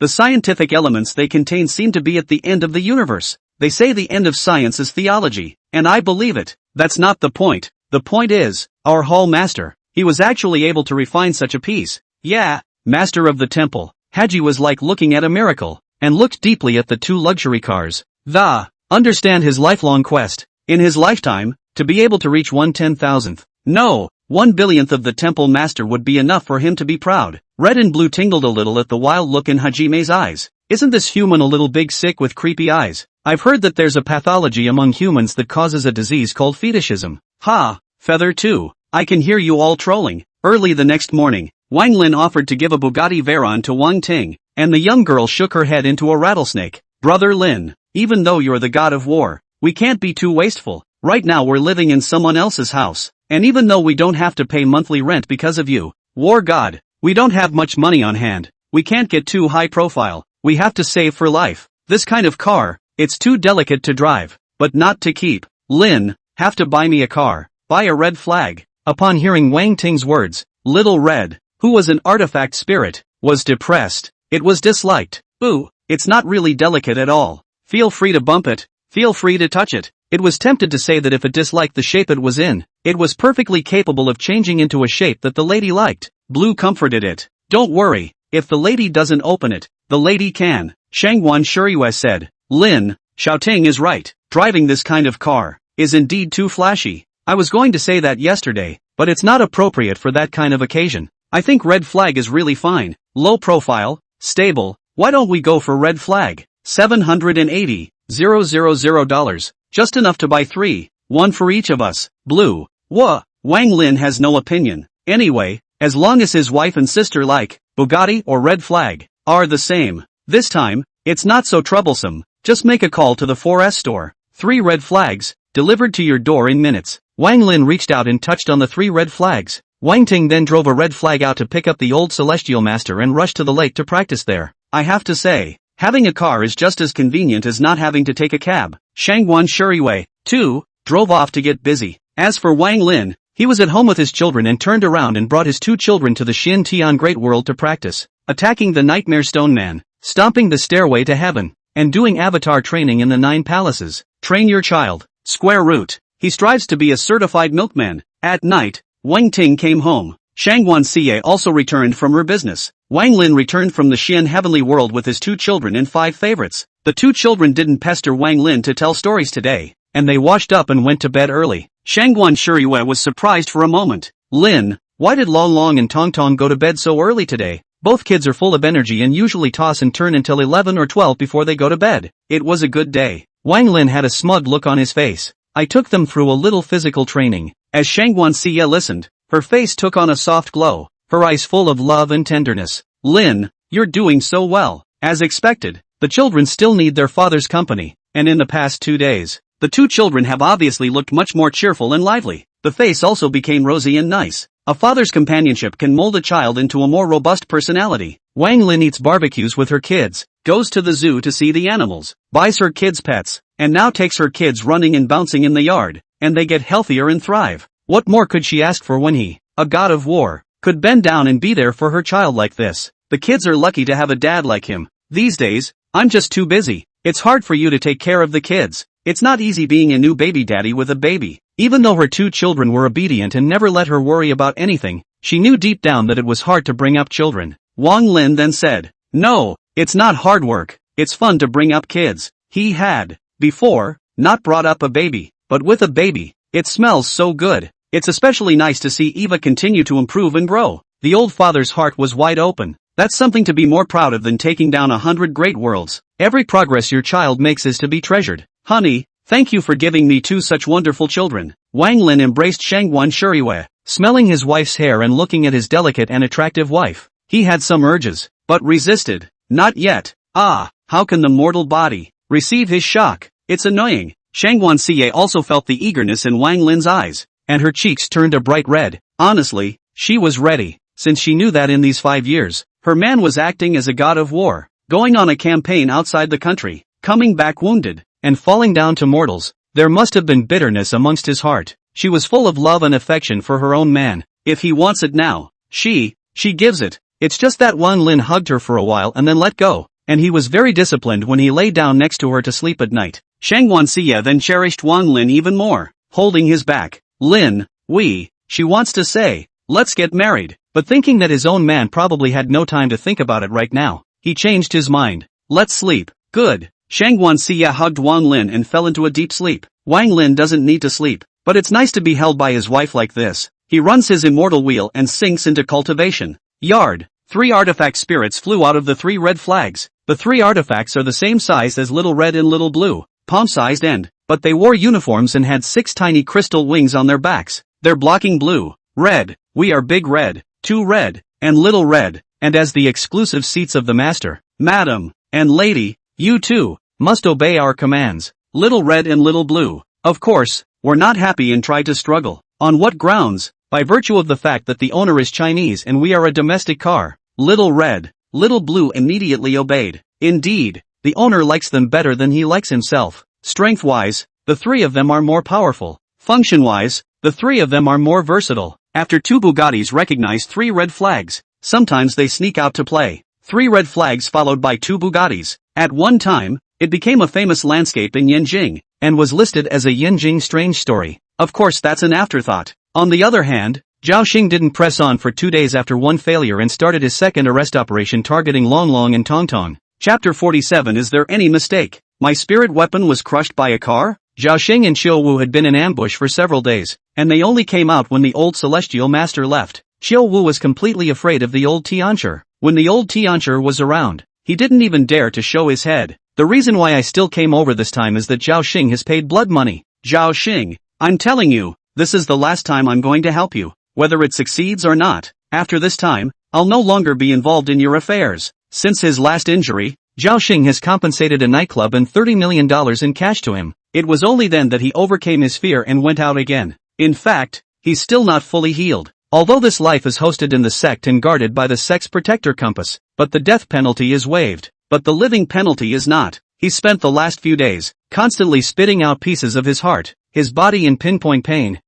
The scientific elements they contain seem to be at the end of the universe. They say the end of science is theology, and I believe it. That's not the point. The point is, our hall master, he was actually able to refine such a piece. Yeah, master of the temple. Haji was like looking at a miracle, and looked deeply at the 2 luxury cars. Understand his lifelong quest, in his lifetime, to be able to reach 1/10,000th. No, 1/100000th of the temple master would be enough for him to be proud. Red and Blue tingled a little at the wild look in Hajime's eyes. Isn't this human a little big sick with creepy eyes? I've heard that there's a pathology among humans that causes a disease called fetishism. Feather too. I can hear you all trolling. Early the next morning, Wang Lin offered to give a Bugatti Veyron to Wang Ting, and the young girl shook her head into a rattlesnake. Brother Lin, even though you're the god of war, we can't be too wasteful. Right now we're living in someone else's house, and even though we don't have to pay monthly rent because of you, war god, we don't have much money on hand. We can't get too high profile. We have to save for life. This kind of car, it's too delicate to drive, but not to keep. Lin, have to buy me a car. Buy a red flag. Upon hearing Wang Ting's words, Little Red, who was an artifact spirit, was depressed. It was disliked. Ooh, it's not really delicate at all. Feel free to bump it. Feel free to touch it. It was tempted to say that if it disliked the shape it was in, it was perfectly capable of changing into a shape that the lady liked. Blue comforted it. Don't worry, if the lady doesn't open it, the lady can. Shanguan Shuriue said. Lin, Xiaoting is right. Driving this kind of car is indeed too flashy. I was going to say that yesterday, but it's not appropriate for that kind of occasion. I think red flag is really fine. Low profile, stable. Why don't we go for red flag? $780,000. Just enough to buy 3, 1 for each of us. Blue. Wang Lin has no opinion. Anyway, as long as his wife and sister like, Bugatti or red flag, are the same. This time, it's not so troublesome. Just make a call to the 4S store. 3 red flags, delivered to your door in minutes. Wang Lin reached out and touched on the 3 red flags. Wang Ting then drove a red flag out to pick up the old Celestial Master and rushed to the lake to practice there. I have to say, having a car is just as convenient as not having to take a cab. Shanguan Shuriue, too, drove off to get busy. As for Wang Lin, he was at home with his children and turned around and brought his 2 children to the Xin Tian Great World to practice, attacking the Nightmare Stone Man, stomping the Stairway to Heaven, and doing avatar training in the 9 palaces. Train your child. Square root. He strives to be a certified milkman. At night, Wang Ting came home. Shanguan Xie also returned from her business. Wang Lin returned from the Xian Heavenly World with his 2 children and 5 favorites. The 2 children didn't pester Wang Lin to tell stories today, and they washed up and went to bed early. Shanguan Shuriue was surprised for a moment. Lin, why did Long Long and Tong Tong go to bed so early today? Both kids are full of energy and usually toss and turn until 11 or 12 before they go to bed. It was a good day. Wang Lin had a smug look on his face. I took them through a little physical training. As Shanguan Xie listened, her face took on a soft glow, her eyes full of love and tenderness. Lin, you're doing so well. As expected, the children still need their father's company, and in the past 2 days, the two children have obviously looked much more cheerful and lively. The face also became rosy and nice. A father's companionship can mold a child into a more robust personality. Wang Lin eats barbecues with her kids, goes to the zoo to see the animals, buys her kids pets, and now takes her kids running and bouncing in the yard, and they get healthier and thrive. What more could she ask for when he, a god of war, could bend down and be there for her child like this? The kids are lucky to have a dad like him. These days, I'm just too busy. It's hard for you to take care of the kids. It's not easy being a new baby daddy with a baby. Even though her two children were obedient and never let her worry about anything, she knew deep down that it was hard to bring up children. Wang Lin then said, "No, it's not hard work. It's fun to bring up kids." He had, before, not brought up a baby, but with a baby, it smells so good. It's especially nice to see Eva continue to improve and grow. The old father's heart was wide open. That's something to be more proud of than taking down 100 great worlds. Every progress your child makes is to be treasured. Honey, thank you for giving me two such wonderful children. Wang Lin embraced Shanguan Shuriwei, smelling his wife's hair and looking at his delicate and attractive wife. He had some urges, but resisted. Not yet. Ah, how can the mortal body receive his shock? It's annoying. Shanguan Xie also felt the eagerness in Wang Lin's eyes, and her cheeks turned a bright red. Honestly, she was ready, since she knew that in these 5 years, her man was acting as a god of war, going on a campaign outside the country, coming back wounded, and falling down to mortals. There must have been bitterness amongst his heart. She was full of love and affection for her own man. If he wants it now, she gives it. It's just that Wang Lin hugged her for a while and then let go, and he was very disciplined when he lay down next to her to sleep at night. Shanguan Xie then cherished Wang Lin even more, holding his back. "Lin, she wants to say, let's get married." But thinking that his own man probably had no time to think about it right now, he changed his mind. "Let's sleep." "Good." Shanguan Xie hugged Wang Lin and fell into a deep sleep. Wang Lin doesn't need to sleep, but it's nice to be held by his wife like this. He runs his immortal wheel and sinks into cultivation. Yard. 3 artifact spirits flew out of the 3 red flags. The 3 artifacts are the same size as Little Red and Little Blue, palm-sized end, but they wore uniforms and had 6 tiny crystal wings on their backs. They're blocking Blue, Red, we are Big Red, 2 Red, and Little Red, and as the exclusive seats of the master, Madam, and Lady, you too, must obey our commands. Little Red and Little Blue, of course, were not happy and tried to struggle. On what grounds? By virtue of the fact that the owner is Chinese and we are a domestic car. Little Red, Little Blue immediately obeyed. Indeed, the owner likes them better than he likes himself. Strength-wise, the 3 of them are more powerful. Function-wise, the 3 of them are more versatile. After 2 Bugattis recognize 3 red flags, sometimes they sneak out to play. 3 red flags followed by 2 Bugattis. At one time, it became a famous landscape in Yanjing, and was listed as a Yanjing strange story. Of course that's an afterthought. On the other hand, Zhao Xing didn't press on for 2 days after one failure and started his second arrest operation targeting Longlong and Tongtong. Chapter 47. Is there any mistake? My spirit weapon was crushed by a car? Zhao Xing and Qiu Wu had been in ambush for several days, and they only came out when the old celestial master left. Qiu Wu was completely afraid of the old Tianchi. When the old Tianchi was around, he didn't even dare to show his head. The reason why I still came over this time is that Zhao Xing has paid blood money. Zhao Xing, I'm telling you, this is the last time I'm going to help you. Whether it succeeds or not, after this time, I'll no longer be involved in your affairs. Since his last injury, Zhao Xing has compensated a nightclub and $30 million in cash to him. It was only then that he overcame his fear and went out again. In fact, he's still not fully healed. Although this life is hosted in the sect and guarded by the sect's protector compass, but the death penalty is waived. But the living penalty is not. He spent the last few days, constantly spitting out pieces of his heart, his body in pinpoint pain.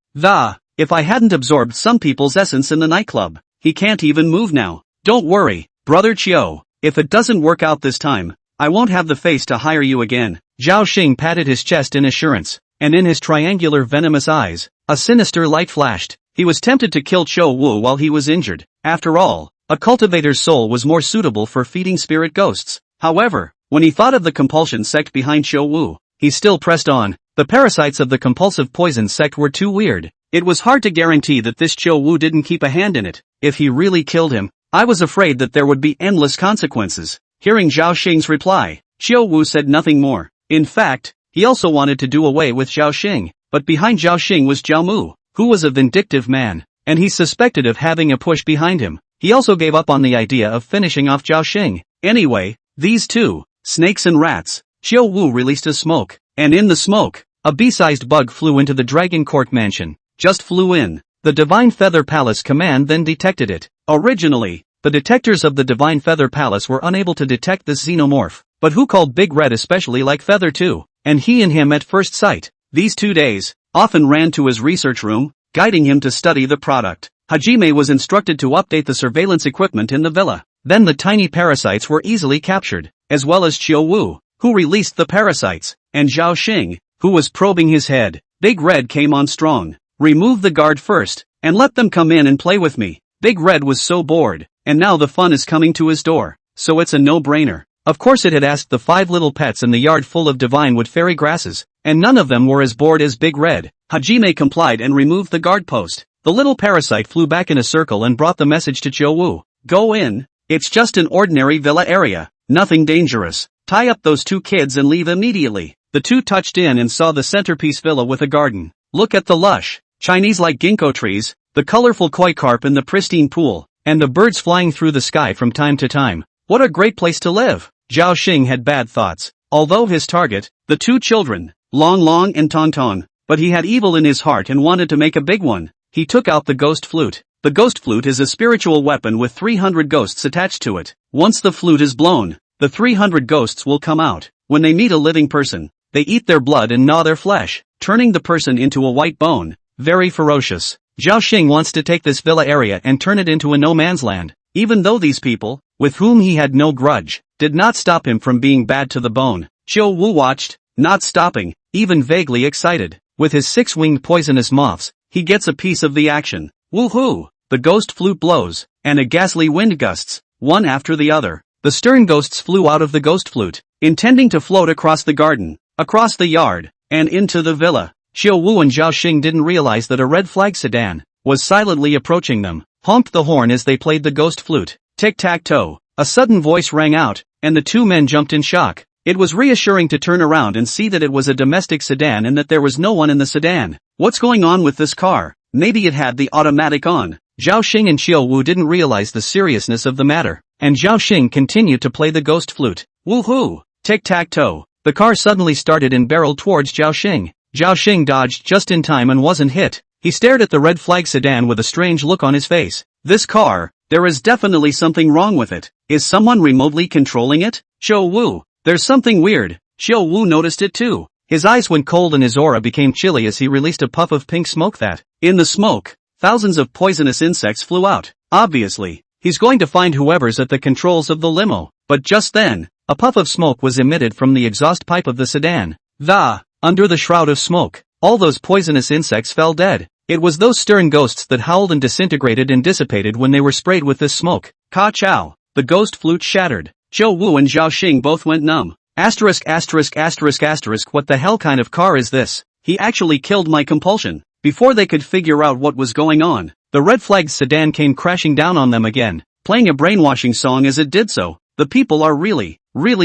If I hadn't absorbed some people's essence in the nightclub, he can't even move now. Don't worry, brother Qiu, if it doesn't work out this time, I won't have the face to hire you again. Zhao Xing patted his chest in assurance, and in his triangular venomous eyes, a sinister light flashed. He was tempted to kill Qiu Wu while he was injured. After all, a cultivator's soul was more suitable for feeding spirit ghosts. However, when he thought of the compulsion sect behind Qiu Wu, he still pressed on. The parasites of the compulsive poison sect were too weird. It was hard to guarantee that this Qiu Wu didn't keep a hand in it. If he really killed him, I was afraid that there would be endless consequences. Hearing Zhao Xing's reply, Qiu Wu said nothing more. In fact, he also wanted to do away with Zhao Xing, but behind Zhao Xing was Zhao Mu, who was a vindictive man, and he suspected of having a push behind him. He also gave up on the idea of finishing off Zhao Xing. Anyway, these two, snakes and rats. Xiao Wu released a smoke, and in the smoke, a bee-sized bug flew into the Dragon Court mansion. Just flew in. The Divine Feather Palace command then detected it. Originally, the detectors of the Divine Feather Palace were unable to detect this xenomorph, but who called Big Red especially like Feather too, and he and him at first sight. These 2 days, often ran to his research room, guiding him to study the product. Hajime was instructed to update the surveillance equipment in the villa. Then the tiny parasites were easily captured, as well as Qiu Wu, who released the parasites, and Zhao Xing, who was probing his head. Big Red came on strong. Remove the guard first, and let them come in and play with me. Big Red was so bored, and now the fun is coming to his door, so it's a no-brainer. Of course it had asked the 5 little pets in the yard full of divine wood fairy grasses, and none of them were as bored as Big Red. Hajime complied and removed the guard post. The little parasite flew back in a circle and brought the message to Qiu Wu. Go in. It's just an ordinary villa area, nothing dangerous. Tie up those 2 kids and leave immediately. The 2 touched in and saw the centerpiece villa with a garden. Look at the lush, Chinese-like ginkgo trees, the colorful koi carp in the pristine pool, and the birds flying through the sky from time to time. What a great place to live! Zhao Xing had bad thoughts. Although his target, the 2 children, Long Long and Tong Tong, but he had evil in his heart and wanted to make a big one. He took out the ghost flute. The ghost flute is a spiritual weapon with 300 ghosts attached to it. Once the flute is blown, the 300 ghosts will come out. When they meet a living person, they eat their blood and gnaw their flesh, turning the person into a white bone. Very ferocious. Zhao Xing wants to take this villa area and turn it into a no-man's land. Even though these people, with whom he had no grudge, did not stop him from being bad to the bone. Qiu Wu watched, not stopping, even vaguely excited. With his 6-winged poisonous moths, he gets a piece of the action. Woohoo! The ghost flute blows, and a ghastly wind gusts, one after the other. The stern ghosts flew out of the ghost flute, intending to float across the garden, across the yard, and into the villa. Qiu Wu and Zhao Xing didn't realize that a red flag sedan was silently approaching them, honked the horn as they played the ghost flute. Tic-tac-toe. A sudden voice rang out, and the 2 men jumped in shock. It was reassuring to turn around and see that it was a domestic sedan and that there was no one in the sedan. What's going on with this car? Maybe it had the automatic on. Zhao Xing and Qiu Wu didn't realize the seriousness of the matter, and Zhao Xing continued to play the ghost flute. Woohoo! Tic-tac-toe. The car suddenly started and barreled towards Zhao Xing. Zhao Xing dodged just in time and wasn't hit. He stared at the red flag sedan with a strange look on his face. This car, there is definitely something wrong with it. Is someone remotely controlling it? Qiu Wu, there's something weird. Qiu Wu noticed it too. His eyes went cold and his aura became chilly as he released a puff of pink smoke that, in the smoke, thousands of poisonous insects flew out. Obviously, he's going to find whoever's at the controls of the limo. But just then, a puff of smoke was emitted from the exhaust pipe of the sedan. Under the shroud of smoke, all those poisonous insects fell dead. It was those stern ghosts that howled and disintegrated and dissipated when they were sprayed with this smoke. Ka-chow. The ghost flute shattered. Qiu Wu and Zhao Xing both went numb. What the hell kind of car is this? He actually killed my compulsion. Before they could figure out what was going on, the red flagged sedan came crashing down on them again, playing a brainwashing song as it did so. The people are really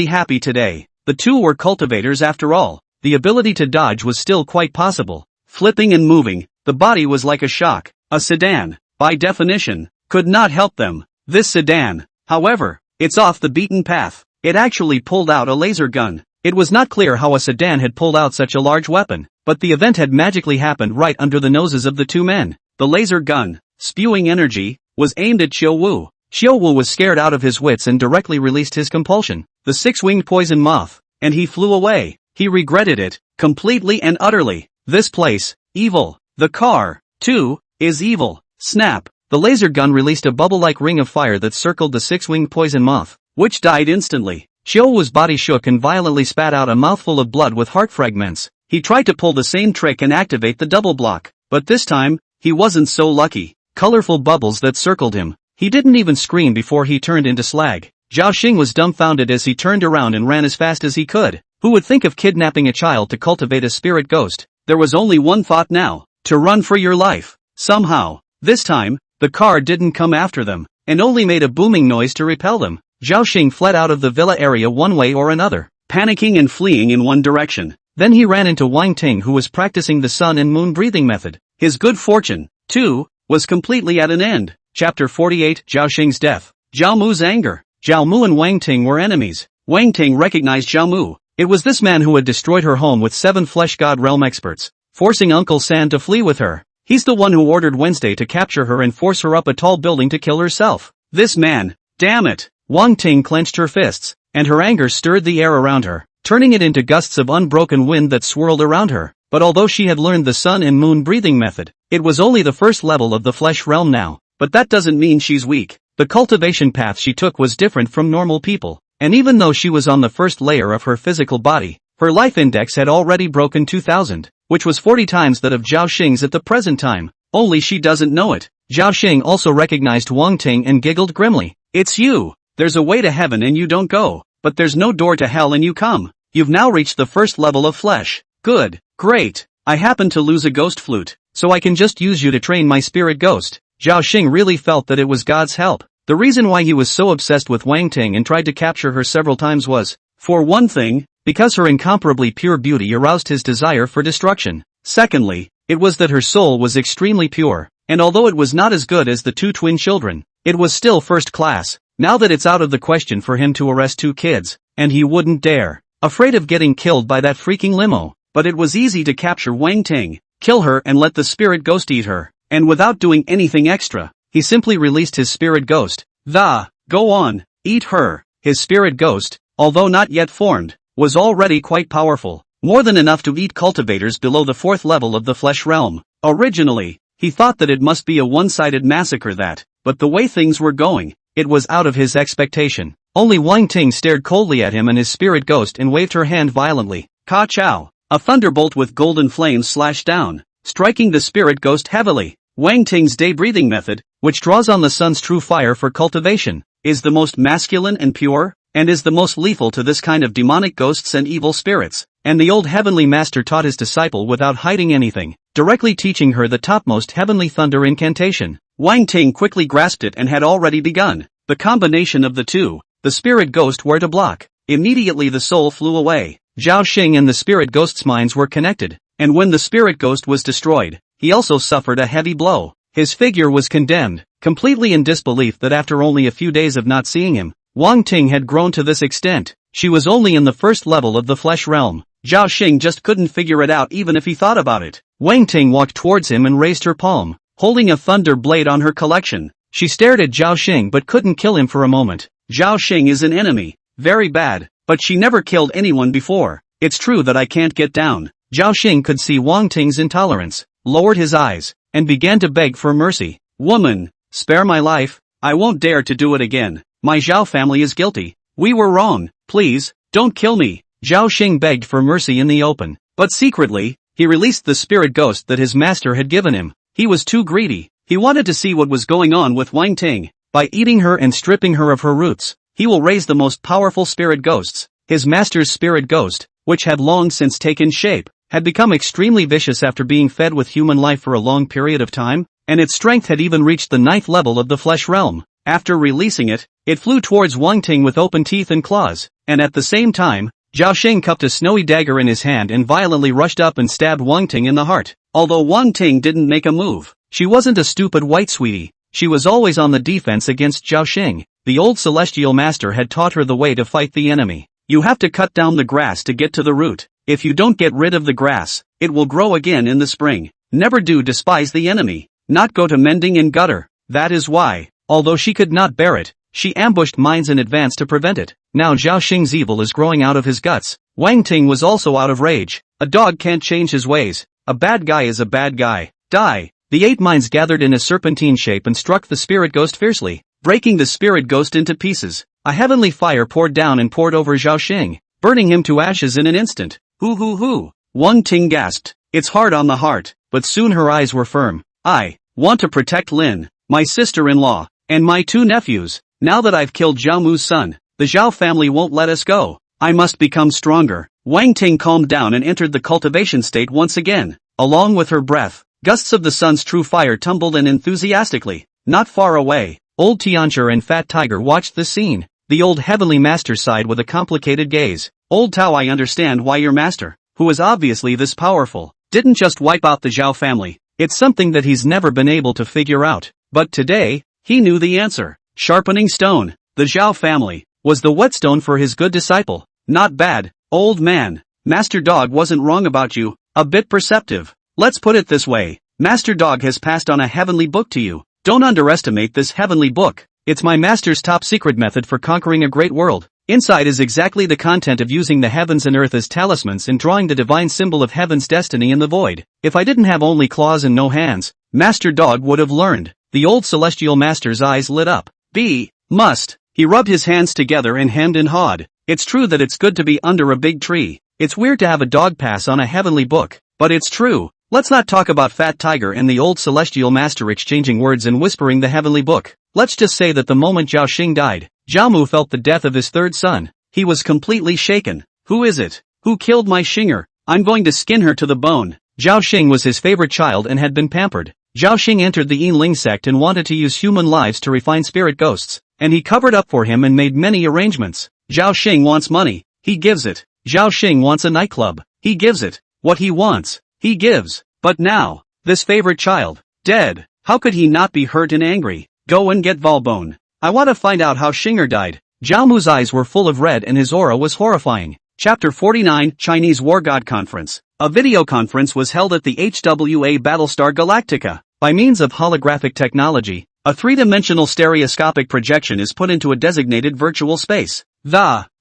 happy today. The 2 were cultivators after all. The ability to dodge was still quite possible. Flipping and moving, the body was like a shock. A sedan, by definition, could not help them. This sedan, however, it's off the beaten path. It actually pulled out a laser gun. It was not clear how a sedan had pulled out such a large weapon, but the event had magically happened right under the noses of the 2 men. The laser gun, spewing energy, was aimed at Qiu Wu. Qiu Wu was scared out of his wits and directly released his compulsion, the 6-winged poison moth, and he flew away. He regretted it, completely and utterly. This place, evil. The car, too, is evil. Snap. The laser gun released a bubble-like ring of fire that circled the 6-winged poison moth, which died instantly. Qiu Wu's body shook and violently spat out a mouthful of blood with heart fragments. He tried to pull the same trick and activate the double block, but this time, he wasn't so lucky. Colorful bubbles that circled him. He didn't even scream before he turned into slag. Zhao Xing was dumbfounded as he turned around and ran as fast as he could. Who would think of kidnapping a child to cultivate a spirit ghost? There was only one thought now, to run for your life. Somehow, this time, the car didn't come after them, and only made a booming noise to repel them. Zhao Xing fled out of the villa area one way or another, panicking and fleeing in one direction. Then he ran into Wang Ting, who was practicing the sun and moon breathing method. His good fortune, too, was completely at an end. Chapter 48, Zhao Xing's death. Zhao Mu's anger. Zhao Mu and Wang Ting were enemies. Wang Ting recognized Zhao Mu. It was this man who had destroyed her home with 7 Flesh God Realm experts, forcing Uncle San to flee with her. He's the one who ordered Wednesday to capture her and force her up a tall building to kill herself. This man, damn it! Wang Ting clenched her fists, and her anger stirred the air around her, turning it into gusts of unbroken wind that swirled around her. But although she had learned the sun and moon breathing method, it was only the first level of the flesh realm now. But that doesn't mean she's weak. The cultivation path she took was different from normal people. And even though she was on the first layer of her physical body, her life index had already broken 2000, which was 40 times that of Zhao Xing's at the present time. Only she doesn't know it. Zhao Xing also recognized Wang Ting and giggled grimly. It's you! There's a way to heaven and you don't go, but there's no door to hell and you come. You've now reached the first level of flesh. Good. Great. I happen to lose a ghost flute, so I can just use you to train my spirit ghost. Zhao Xing really felt that it was God's help. The reason why he was so obsessed with Wang Ting and tried to capture her several times was, for one thing, because her incomparably pure beauty aroused his desire for destruction. Secondly, it was that her soul was extremely pure, and although it was not as good as the 2 twin children, it was still first class. Now that it's out of the question for him to arrest 2 kids, and he wouldn't dare, afraid of getting killed by that freaking limo. But it was easy to capture Wang Ting, kill her and let the spirit ghost eat her, and without doing anything extra, he simply released his spirit ghost. Go on, eat her. His spirit ghost, although not yet formed, was already quite powerful, more than enough to eat cultivators below the 4th level of the flesh realm. Originally, he thought that it must be a one-sided massacre but the way things were going, it was out of his expectation. Only Wang Ting stared coldly at him and his spirit ghost and waved her hand violently. Ka-chow! A thunderbolt with golden flames slashed down, striking the spirit ghost heavily. Wang Ting's day-breathing method, which draws on the sun's true fire for cultivation, is the most masculine and pure, and is the most lethal to this kind of demonic ghosts and evil spirits. And the old heavenly master taught his disciple without hiding anything, directly teaching her the topmost heavenly thunder incantation. Wang Ting quickly grasped it and had already begun. The combination of the two, the spirit ghost were to block. Immediately the soul flew away. Zhao Xing and the spirit ghost's minds were connected, and when the spirit ghost was destroyed, he also suffered a heavy blow. His figure was condemned, completely in disbelief that after only a few days of not seeing him, Wang Ting had grown to this extent. She was only in the first level of the flesh realm. Zhao Xing just couldn't figure it out even if he thought about it. Wang Ting walked towards him and raised her palm, holding a thunder blade on her collection. She stared at Zhao Xing but couldn't kill him for a moment. Zhao Xing is an enemy. Very bad, but she never killed anyone before. It's true that I can't get down. Zhao Xing could see Wang Ting's intolerance, lowered his eyes, and began to beg for mercy. Woman, spare my life. I won't dare to do it again. My Zhao family is guilty. We were wrong. Please, don't kill me. Zhao Xing begged for mercy in the open, but secretly, he released the spirit ghost that his master had given him. He was too greedy. He wanted to see what was going on with Wang Ting. By eating her and stripping her of her roots, he will raise the most powerful spirit ghosts. His master's spirit ghost, which had long since taken shape, had become extremely vicious after being fed with human life for a long period of time, and its strength had even reached the 9th level of the flesh realm. After releasing it, it flew towards Wang Ting with open teeth and claws, and at the same time, Zhao Xing cupped a snowy dagger in his hand and violently rushed up and stabbed Wang Ting in the heart. Although Wang Ting didn't make a move, she wasn't a stupid white sweetie. She was always on the defense against Zhao Xing. The old celestial master had taught her the way to fight the enemy. You have to cut down the grass to get to the root. If you don't get rid of the grass, it will grow again in the spring. Never do despise the enemy. Not go to mending in gutter. That is why, although she could not bear it, she ambushed mines in advance to prevent it. Now Zhao Xing's evil is growing out of his guts. Wang Ting was also out of rage. A dog can't change his ways. A bad guy is a bad guy. Die! The 8 mines gathered in a serpentine shape and struck the spirit ghost fiercely, breaking the spirit ghost into pieces. A heavenly fire poured down and poured over Zhao Xing, burning him to ashes in an instant. Hoo. Wang Ting gasped. It's hard on the heart, but soon her eyes were firm. I want to protect Lin, my sister-in-law, and my 2 nephews. Now that I've killed Zhao Mu's son, the Zhao family won't let us go. I must become stronger. Wang Ting calmed down and entered the cultivation state once again. Along with her breath, gusts of the sun's true fire tumbled in enthusiastically. Not far away, old Tiancher and Fat Tiger watched the scene. The old heavenly master sighed with a complicated gaze. Old Tao, I understand why your master, who is obviously this powerful, didn't just wipe out the Zhao family. It's something that he's never been able to figure out. But today, He knew the answer. Sharpening stone. The Zhao family was the whetstone for his good disciple. Not bad, old man. Master Dog wasn't wrong about you, a bit perceptive. Let's put it this way. Master Dog has passed on a heavenly book to you. Don't underestimate this heavenly book. It's my master's top secret method for conquering a great world. Inside is exactly the content of using the heavens and earth as talismans and drawing the divine symbol of heaven's destiny in the void. If I didn't have only claws and no hands, Master Dog would have learned. The old celestial master's eyes lit up. Must. He rubbed his hands together and hemmed and hawed. It's true that it's good to be under a big tree. It's weird to have a dog pass on a heavenly book, but it's true. Let's not talk about Fat Tiger and the old celestial master exchanging words and whispering the heavenly book. Let's just say that the moment Zhao Xing died, Zhao Mu felt the death of his third son. He was completely shaken. Who is it? Who killed my Xinger? I'm going to skin her to the bone. Zhao Xing was his favorite child and had been pampered. Zhao Xing entered the Yinling sect and wanted to use human lives to refine spirit ghosts, and he covered up for him and made many arrangements. Zhao Xing wants money. He gives it. Zhao Xing wants a nightclub. He gives it. What he wants, he gives. But now, this favorite child, dead. How could he not be hurt and angry? Go and get Valbone. I want to find out how Xinger died. Zhao Mu's eyes were full of red and his aura was horrifying. Chapter 49, Chinese War God Conference. A video conference was held at the HWA Battlestar Galactica. By means of holographic technology, a three-dimensional stereoscopic projection is put into a designated virtual space.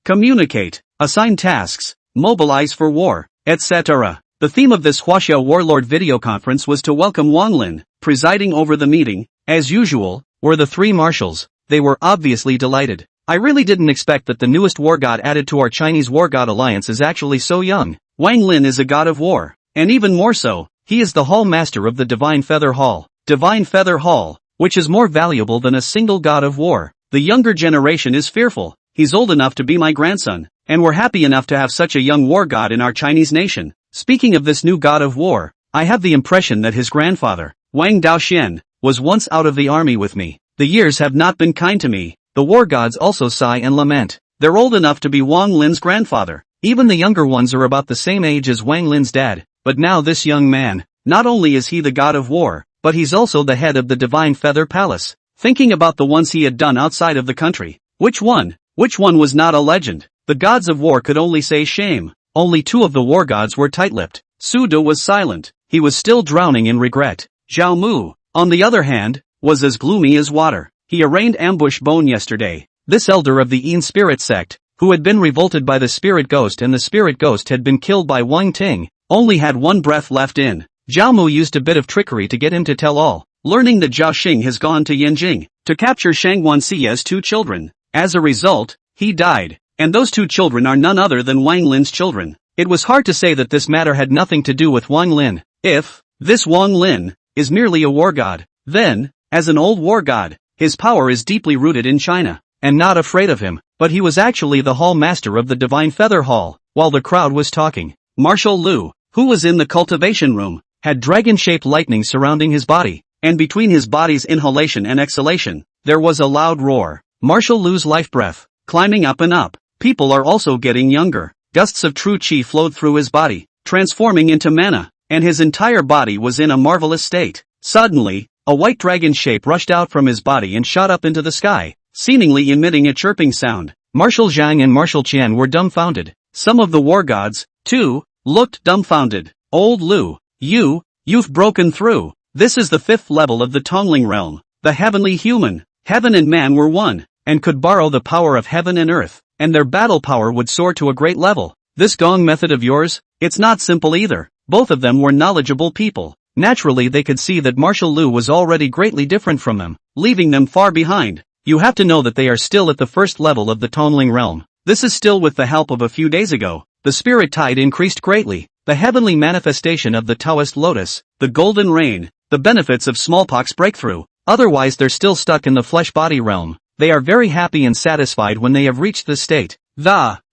Communicate, assign tasks, mobilize for war, etc. The theme of this Huaxia Warlord video conference was to welcome Wang Lin. Presiding over the meeting, as usual, were the three marshals. They were obviously delighted. I really didn't expect that the newest war god added to our Chinese war god alliance is actually so young. Wang Lin is a god of war, and even more so, he is the hall master of the Divine Feather Hall. Divine Feather Hall, which is more valuable than a single god of war. The younger generation is fearful. He's old enough to be my grandson, and we're happy enough to have such a young war god in our Chinese nation. Speaking of this new god of war, I have the impression that his grandfather, Wang Daoxian, was once out of the army with me. The years have not been kind to me. The war gods also sigh and lament. They're old enough to be Wang Lin's grandfather. Even the younger ones are about the same age as Wang Lin's dad. But now this young man, not only is he the god of war, but he's also the head of the Divine Feather Palace. Thinking about the ones he had done outside of the country. Which one was not a legend? The gods of war could only say shame. Only two of the war gods were tight-lipped. Su De was silent. He was still drowning in regret. Zhao Mu, on the other hand, was as gloomy as water. He arraigned Ambush Bone yesterday. This elder of the Yin spirit sect, who had been revolted by the spirit ghost and the spirit ghost had been killed by Wang Ting, only had one breath left in. Zhao Mu used a bit of trickery to get him to tell all, learning that Zhao Xing has gone to Yanjing to capture Shanguan Siya's two children. As a result, he died, and those two children are none other than Wang Lin's children. It was hard to say that this matter had nothing to do with Wang Lin. If this Wang Lin is merely a war god, then, as an old war god, his power is deeply rooted in China, and not afraid of him, but he was actually the hall master of the Divine Feather Hall. While the crowd was talking, Marshal Lu, who was in the cultivation room, had dragon-shaped lightning surrounding his body, and between his body's inhalation and exhalation, there was a loud roar. Marshal Lu's life breath, climbing up and up. People are also getting younger. Gusts of true chi flowed through his body, transforming into mana, and his entire body was in a marvelous state. Suddenly, a white dragon shape rushed out from his body and shot up into the sky, seemingly emitting a chirping sound. Marshal Zhang and Marshal Qian were dumbfounded. Some of the war gods, too, looked dumbfounded. Old Lu, you've broken through. This is the fifth level of the Tongling realm. The heavenly human. Heaven and man were one, and could borrow the power of heaven and earth, and their battle power would soar to a great level. This gong method of yours, it's not simple either. Both of them were knowledgeable people. Naturally they could see that Marshal Lu was already greatly different from them, leaving them far behind. You have to know that they are still at the first level of the Tongling realm. This is still with the help of a few days ago. The spirit tide increased greatly. The heavenly manifestation of the Taoist lotus, the golden rain, the benefits of smallpox breakthrough. Otherwise they're still stuck in the flesh body realm. They are very happy and satisfied when they have reached this state.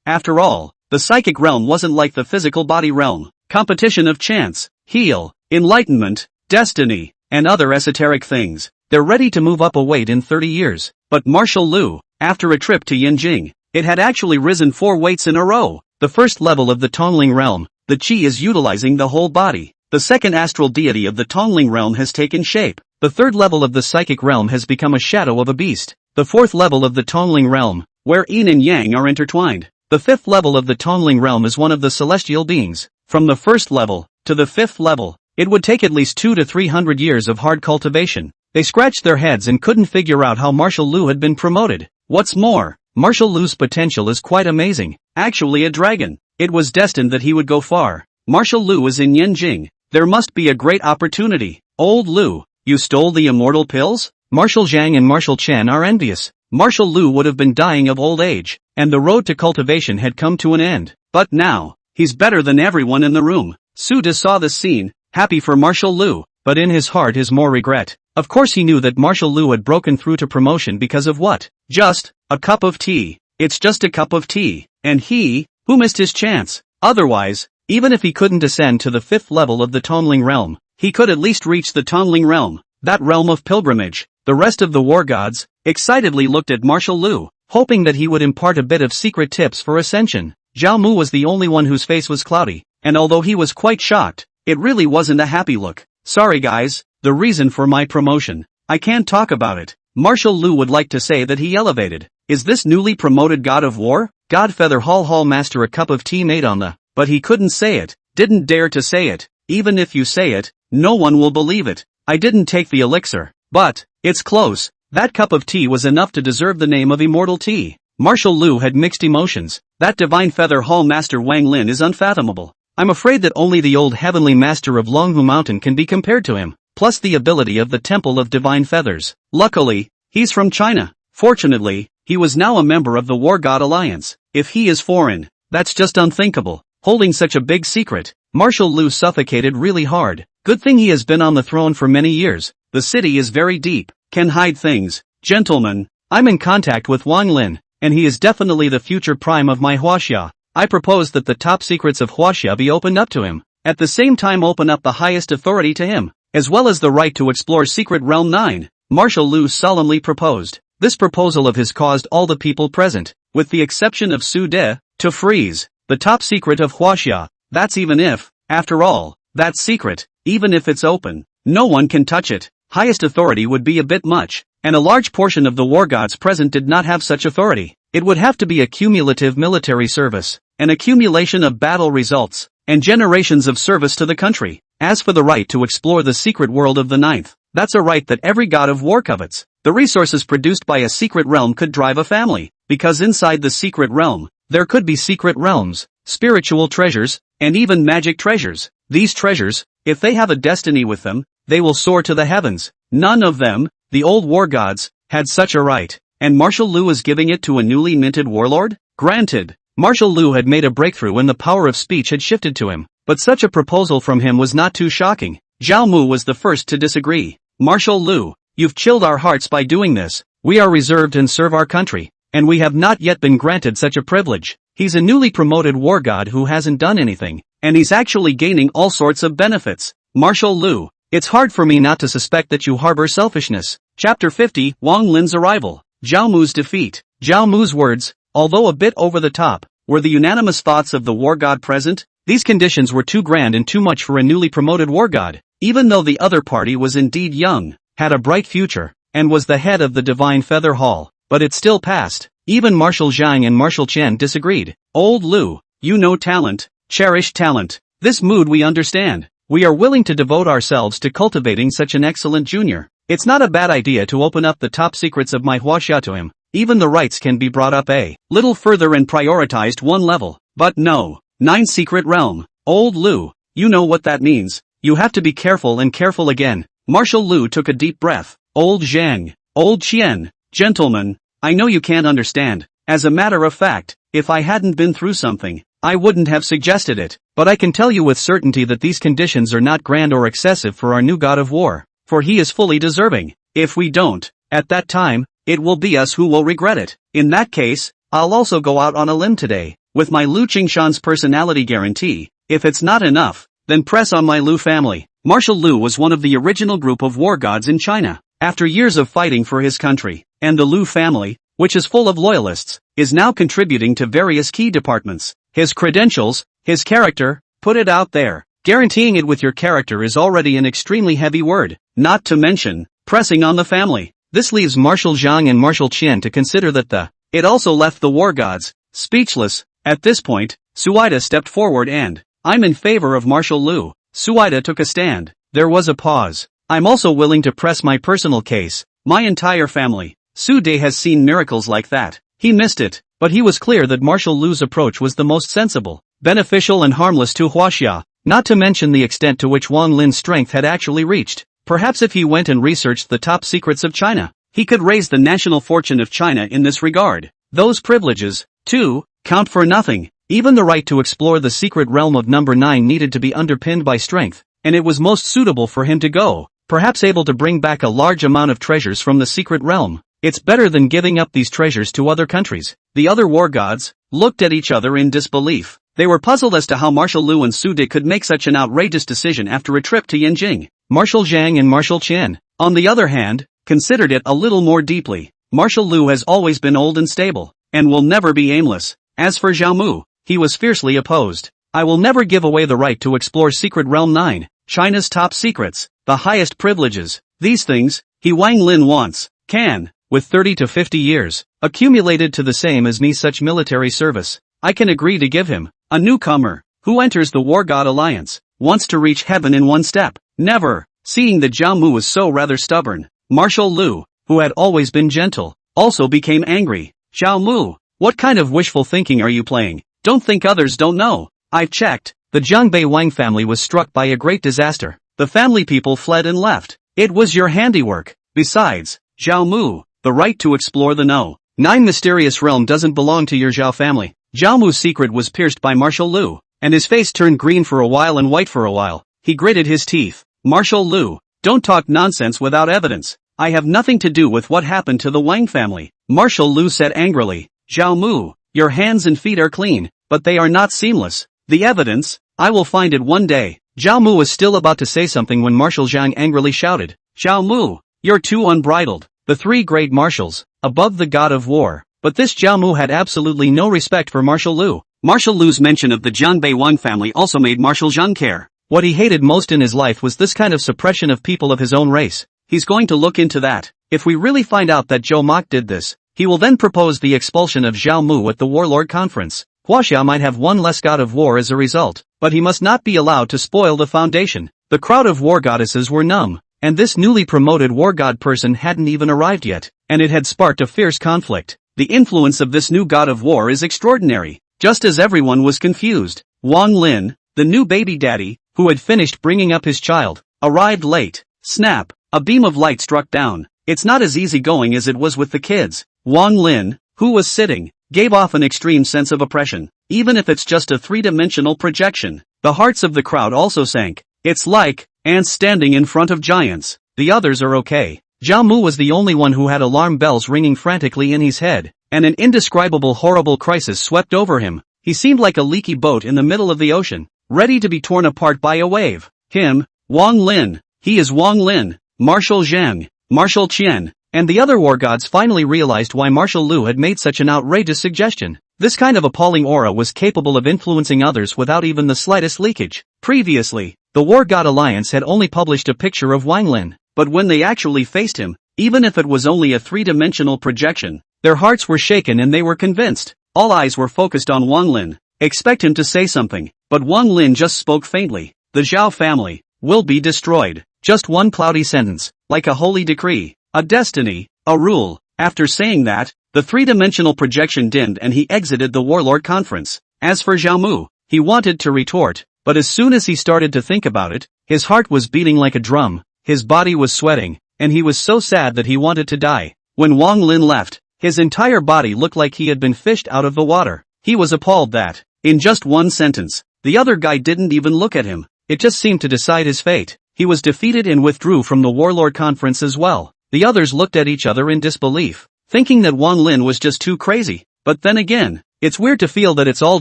After all, the psychic realm wasn't like the physical body realm. Competition of chance, heal, enlightenment, destiny, and other esoteric things. They're ready to move up a weight in 30 years. But Marshal Lu, after a trip to Yanjing, it had actually risen 4 weights in a row. The first level of the Tongling realm, the chi is utilizing the whole body. The second astral deity of the Tongling realm has taken shape. The third level of the psychic realm has become a shadow of a beast. The fourth level of the Tongling realm, where yin and yang are intertwined. The fifth level of the Tongling realm is one of the celestial beings. From the first level to the fifth level, it would take at least 200 to 300 years of hard cultivation. They scratched their heads and couldn't figure out how Marshal Lu had been promoted. What's more, Marshal Lu's potential is quite amazing. Actually a dragon. It was destined that he would go far. Marshal Lu is in Yanjing. There must be a great opportunity. Old Lu, you stole the immortal pills? Marshal Zhang and Marshal Chen are envious. Marshal Lu would have been dying of old age, and the road to cultivation had come to an end. But now, he's better than everyone in the room. Su De saw this scene, happy for Marshal Lu, but in his heart is more regret. Of course he knew that Marshal Lu had broken through to promotion because of what? Just a cup of tea. It's just a cup of tea. And he, who missed his chance. Otherwise, even if he couldn't ascend to the fifth level of the Tongling realm, he could at least reach the Tongling realm, that realm of pilgrimage. The rest of the war gods excitedly looked at Marshal Lu, hoping that he would impart a bit of secret tips for ascension. Zhao Mu was the only one whose face was cloudy, and although he was quite shocked, it really wasn't a happy look. Sorry guys, the reason for my promotion, I can't talk about it. Marshal Lu would like to say that he elevated. Is this newly promoted god of war? God Feather Hall Master a cup of tea made on the... But he couldn't say it, didn't dare to say it. Even if you say it, no one will believe it. I didn't take the elixir. But, it's close. That cup of tea was enough to deserve the name of immortal tea. Marshal Lu had mixed emotions. That divine feather hall master Wang Lin is unfathomable. I'm afraid that only the old heavenly master of Longhu Mountain can be compared to him, plus the ability of the Temple of Divine Feathers. Luckily, he's from China. Fortunately, he was now a member of the War God Alliance. If he is foreign, that's just unthinkable. Holding such a big secret, Marshal Lu suffocated really hard. Good thing he has been on the throne for many years. The city is very deep, can hide things. Gentlemen, I'm in contact with Wang Lin, and he is definitely the future prime of my Huaxia. I propose that the top secrets of Huaxia be opened up to him. At the same time open up the highest authority to him, as well as the right to explore Secret Realm 9. Marshal Lu solemnly proposed. This proposal of his caused all the people present, with the exception of Su De, to freeze. The top secret of Huaxia. That's even if, after all, that's secret, even if it's open, no one can touch it. Highest authority would be a bit much, and a large portion of the war gods present did not have such authority. It would have to be a cumulative military service, an accumulation of battle results, and generations of service to the country. As for the right to explore the secret world of the ninth, that's a right that every god of war covets. The resources produced by a secret realm could drive a family, because inside the secret realm, there could be secret realms, spiritual treasures, and even magic treasures. These treasures, if they have a destiny with them, they will soar to the heavens. None of them, the old war gods, had such a right, and Marshal Lu is giving it to a newly minted warlord? Granted, Marshal Lu had made a breakthrough when the power of speech had shifted to him, but such a proposal from him was not too shocking. Zhao Mu was the first to disagree. Marshal Lu, you've chilled our hearts by doing this. We are reserved and serve our country, and we have not yet been granted such a privilege. He's a newly promoted war god who hasn't done anything, and he's actually gaining all sorts of benefits. Marshal Lu, it's hard for me not to suspect that you harbor selfishness. Chapter 50, Wang Lin's arrival. Zhao Mu's defeat. Zhao Mu's words, although a bit over the top, were the unanimous thoughts of the war god present. These conditions were too grand and too much for a newly promoted war god, even though the other party was indeed young, had a bright future, and was the head of the Divine Feather Hall, but it still passed. Even Marshal Zhang and Marshal Chen disagreed. Old Lu, you know talent, cherish talent. This mood we understand. We are willing to devote ourselves to cultivating such an excellent junior. It's not a bad idea to open up the top secrets of my Huaxia to him. Even the rights can be brought up a little further and prioritized one level. But no, 9 secret realm. Old Lu, you know what that means. You have to be careful and careful again. Marshal Lu took a deep breath. Old Zhang, Old Qian, gentlemen, I know you can't understand. As a matter of fact, if I hadn't been through something, I wouldn't have suggested it. But I can tell you with certainty that these conditions are not grand or excessive for our new god of war, for he is fully deserving. If we don't, at that time, it will be us who will regret it. In that case, I'll also go out on a limb today, with my Lu Qingshan's personality guarantee. If it's not enough, then press on my Lu family. Marshal Lu was one of the original group of war gods in China. After years of fighting for his country, and the Lu family, which is full of loyalists, is now contributing to various key departments. His credentials, his character, put it out there. Guaranteeing it with your character is already an extremely heavy word. Not to mention, pressing on the family. This leaves Marshal Zhang and Marshal Qian to consider that It also left the war gods speechless. At this point, Suida stepped forward and, I'm in favor of Marshal Lu. Suida took a stand. There was a pause. I'm also willing to press my personal case. My entire family. Su De has seen miracles like that. He missed it, but he was clear that Marshal Lu's approach was the most sensible, beneficial and harmless to Huaxia, not to mention the extent to which Wang Lin's strength had actually reached. Perhaps if he went and researched the top secrets of China, he could raise the national fortune of China in this regard. Those privileges, too, count for nothing. Even the right to explore the secret realm of number 9 needed to be underpinned by strength, and it was most suitable for him to go, perhaps able to bring back a large amount of treasures from the secret realm. It's better than giving up these treasures to other countries. The other war gods looked at each other in disbelief. They were puzzled as to how Marshal Lu and Su De could make such an outrageous decision after a trip to Yanjing. Marshal Zhang and Marshal Qian, on the other hand, considered it a little more deeply. Marshal Lu has always been old and stable, and will never be aimless. As for Zhao Mu, he was fiercely opposed. I will never give away the right to explore Secret Realm 9, China's top secrets, the highest privileges. These things, Wang Lin wants, can, with 30 to 50 years, accumulated to the same as me such military service. I can agree to give him. A newcomer, who enters the War God Alliance, wants to reach heaven in one step. Never. Seeing that Zhao Mu was so rather stubborn, Marshal Lu, who had always been gentle, also became angry. Zhao Mu, what kind of wishful thinking are you playing? Don't think others don't know. I've checked. The Jang Bay Wang family was struck by a great disaster. The family people fled and left. It was your handiwork. Besides, Zhao Mu, the right to explore the No. 9 mysterious realm doesn't belong to your Zhao family. Zhao Mu's secret was pierced by Marshal Lu, and his face turned green for a while and white for a while. He gritted his teeth. Marshal Lu, don't talk nonsense without evidence. I have nothing to do with what happened to the Wang family. Marshal Lu said angrily. Zhao Mu, your hands and feet are clean, but they are not seamless. The evidence? I will find it one day. Zhao Mu was still about to say something when Marshal Zhang angrily shouted. Zhao Mu, you're too unbridled. The three great marshals, above the god of war. But this Zhao Mu had absolutely no respect for Marshal Lu. Marshal Lu's mention of the Jang Bay Wang family also made Marshal Zhang care. What he hated most in his life was this kind of suppression of people of his own race. He's going to look into that. If we really find out that Zhou Mok did this, he will then propose the expulsion of Zhao Mu at the Warlord Conference. Huaxia might have one less god of war as a result, but he must not be allowed to spoil the foundation. The crowd of war goddesses were numb, and this newly promoted war god person hadn't even arrived yet, and it had sparked a fierce conflict. The influence of this new god of war is extraordinary. Just as everyone was confused, Wang Lin, the new baby daddy, who had finished bringing up his child, arrived late. Snap! A beam of light struck down. It's not as easygoing as it was with the kids. Wang Lin, who was sitting, gave off an extreme sense of oppression, even if it's just a three-dimensional projection. The hearts of the crowd also sank. It's like ants standing in front of giants. The others are okay. Zhao Mu was the only one who had alarm bells ringing frantically in his head, and an indescribable horrible crisis swept over him. He seemed like a leaky boat in the middle of the ocean, ready to be torn apart by a wave. Him, Wang Lin. He is Wang Lin. Marshal Zhang, Marshal Qian, and the other war gods finally realized why Marshal Lu had made such an outrageous suggestion. This kind of appalling aura was capable of influencing others without even the slightest leakage. Previously, the War God Alliance had only published a picture of Wang Lin, but when they actually faced him, even if it was only a three-dimensional projection, their hearts were shaken and they were convinced. All eyes were focused on Wang Lin. Expect him to say something, but Wang Lin just spoke faintly. The Zhao family will be destroyed. Just one cloudy sentence, like a holy decree, a destiny, a rule. After saying that, the three-dimensional projection dimmed and he exited the Warlord Conference. As for Zhao Mu, he wanted to retort, but as soon as he started to think about it, his heart was beating like a drum, his body was sweating, and he was so sad that he wanted to die. When Wang Lin left, his entire body looked like he had been fished out of the water. He was appalled that, in just one sentence, the other guy didn't even look at him. It just seemed to decide his fate. He was defeated and withdrew from the Warlord Conference as well. The others looked at each other in disbelief, thinking that Wang Lin was just too crazy. But then again, it's weird to feel that it's all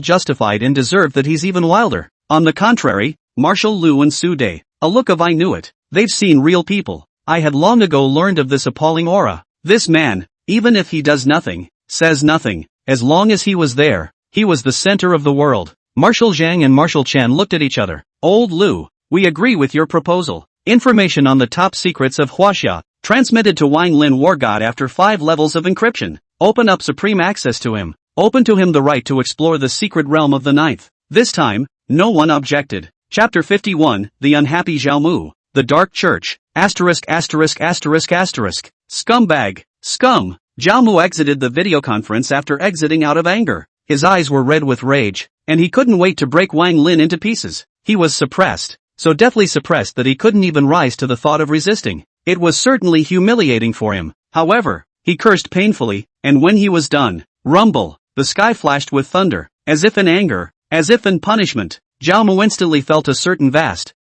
justified and deserved that he's even wilder. On the contrary, Marshal Lu and Su De, a look of I knew it. They've seen real people. I had long ago learned of this appalling aura. This man, even if he does nothing, says nothing, as long as he was there, he was the center of the world. Marshal Zhang and Marshal Qian looked at each other. Old Lu, we agree with your proposal. Information on the top secrets of Huaxia, Transmitted to Wang Lin War God after 5 levels of encryption. Open up supreme access to him. Open to him the right to explore the secret realm of the ninth. This time, no one objected. Chapter 51, The Unhappy Zhao Mu. The Dark Church. Scumbag. Scum. Zhao Mu exited the video conference after exiting out of anger. His eyes were red with rage, and he couldn't wait to break Wang Lin into pieces. He was suppressed, so deathly suppressed that he couldn't even rise to the thought of resisting. It was certainly humiliating for him. However, he cursed painfully, and when he was done, rumble, the sky flashed with thunder, as if in anger, as if in punishment. Zhao Mu instantly felt a certain vast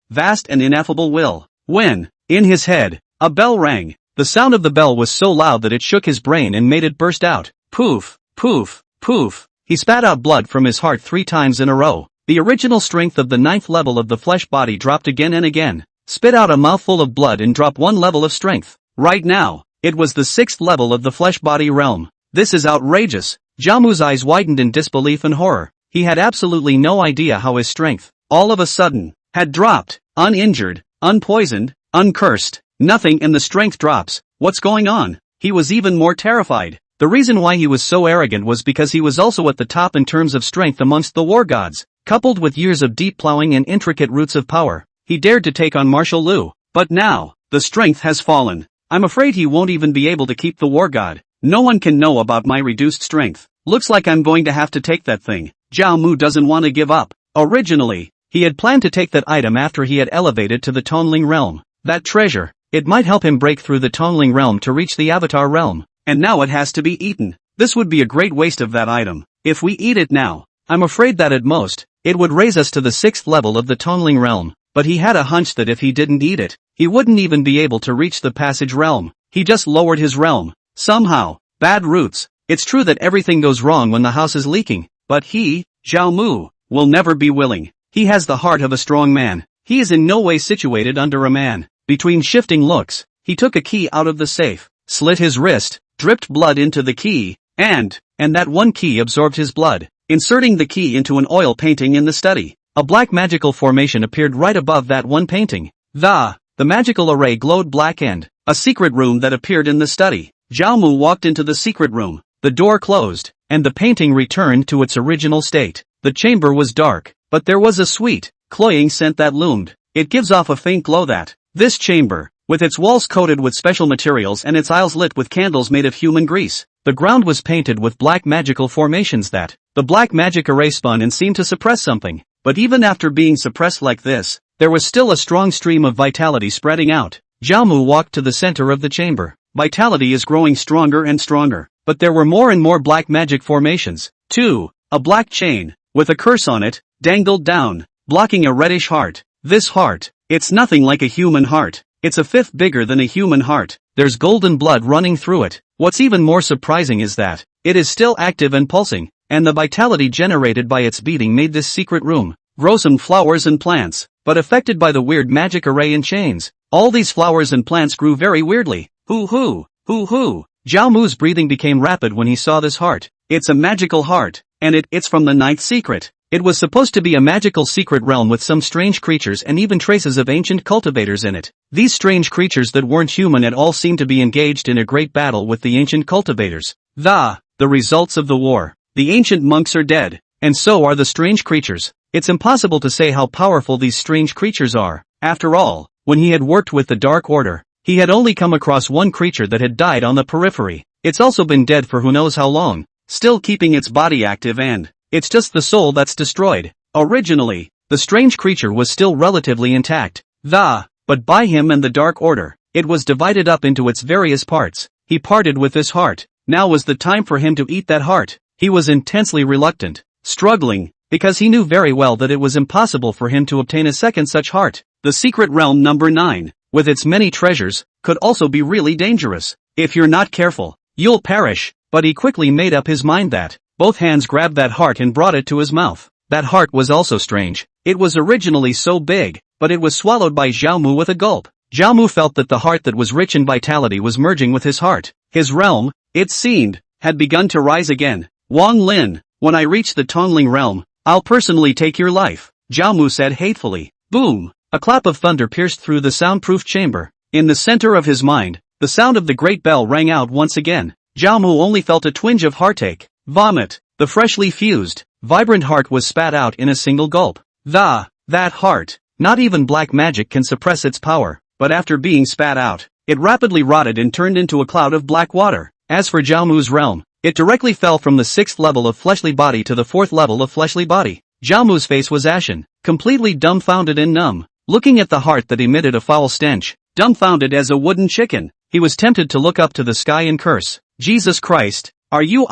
and ineffable will. When, in his head, a bell rang. The sound of the bell was so loud that it shook his brain and made it burst out. Poof, poof, poof. He spat out blood from his heart 3 times in a row. The original strength of the 9th level of the flesh body dropped again and again. Spit out a mouthful of blood and drop 1 level of strength. Right now, it was the 6th level of the flesh body realm. This is outrageous. Zhao Mu's eyes widened in disbelief and horror. He had absolutely no idea how his strength, all of a sudden, had dropped. Uninjured, unpoisoned, uncursed. Nothing in the strength drops. What's going on? He was even more terrified. The reason why he was so arrogant was because he was also at the top in terms of strength amongst the war gods. Coupled with years of deep plowing and intricate roots of power, he dared to take on martial Lu. But now, the strength has fallen. I'm afraid he won't even be able to keep the war god. No one can know about my reduced strength. Looks like I'm going to have to take that thing. Zhao Mu doesn't want to give up. Originally, he had planned to take that item after he had elevated to the Tongling realm. That treasure, it might help him break through the Tongling realm to reach the Avatar realm. And now it has to be eaten. This would be a great waste of that item. If we eat it now, I'm afraid that at most, it would raise us to the 6th level of the Tongling realm. But he had a hunch that if he didn't eat it, he wouldn't even be able to reach the passage realm. He just lowered his realm. Somehow. Bad roots. It's true that everything goes wrong when the house is leaking. But he, Zhao Mu, will never be willing. He has the heart of a strong man. He is in no way situated under a man. Between shifting looks, he took a key out of the safe, slit his wrist, dripped blood into the key, and that one key absorbed his blood. Inserting the key into an oil painting in the study, a black magical formation appeared right above that one painting. The magical array glowed black and a secret room that appeared in the study. Zhao Mu walked into the secret room. The door closed, and the painting returned to its original state. The chamber was dark, but there was a sweet, cloying scent that loomed. It gives off a faint glow that this chamber, with its walls coated with special materials and its aisles lit with candles made of human grease. The ground was painted with black magical formations that the black magic array spun and seemed to suppress something. But even after being suppressed like this, there was still a strong stream of vitality spreading out. Zhao Mu walked to the center of the chamber. Vitality is growing stronger and stronger. But there were more and more black magic formations. 2. A black chain, with a curse on it, dangled down, blocking a reddish heart. This heart, it's nothing like a human heart. It's a fifth bigger than a human heart. There's golden blood running through it. What's even more surprising is that it is still active and pulsing, and the vitality generated by its beating made this secret room grow some flowers and plants, but affected by the weird magic array in chains. All these flowers and plants grew very weirdly. Hoo-hoo, hoo-hoo. Zhao Mu's breathing became rapid when he saw this heart. It's a magical heart, and it's from the 9th secret. It was supposed to be a magical secret realm with some strange creatures and even traces of ancient cultivators in it. These strange creatures that weren't human at all seemed to be engaged in a great battle with the ancient cultivators. The results of the war. The ancient monks are dead, and so are the strange creatures. It's impossible to say how powerful these strange creatures are. After all, when he had worked with the Dark Order, he had only come across one creature that had died on the periphery. It's also been dead for who knows how long, still keeping its body active, and it's just the soul that's destroyed. Originally, the strange creature was still relatively intact. But by him and the Dark Order, it was divided up into its various parts. He parted with this heart. Now was the time for him to eat that heart. He was intensely reluctant, struggling, because he knew very well that it was impossible for him to obtain a second such heart. The secret realm number 9, with its many treasures, could also be really dangerous. If you're not careful, you'll perish. But he quickly made up his mind that both hands grabbed that heart and brought it to his mouth. That heart was also strange. It was originally so big, but it was swallowed by Zhao Mu with a gulp. Zhao Mu felt that the heart that was rich in vitality was merging with his heart. His realm, it seemed, had begun to rise again. Wang Lin, when I reach the Tongling realm, I'll personally take your life, Zhao Mu said hatefully. Boom! A clap of thunder pierced through the soundproof chamber. In the center of his mind, the sound of the great bell rang out once again. Zhao Mu only felt a twinge of heartache. Vomit. The freshly fused, vibrant heart was spat out in a single gulp. That heart. Not even black magic can suppress its power, but after being spat out, it rapidly rotted and turned into a cloud of black water. As for Zhao Mu's realm, it directly fell from the 6th level of fleshly body to the 4th level of fleshly body. Zhao Mu's face was ashen, completely dumbfounded and numb, looking at the heart that emitted a foul stench. Dumbfounded as a wooden chicken, he was tempted to look up to the sky and curse. Jesus Christ, are you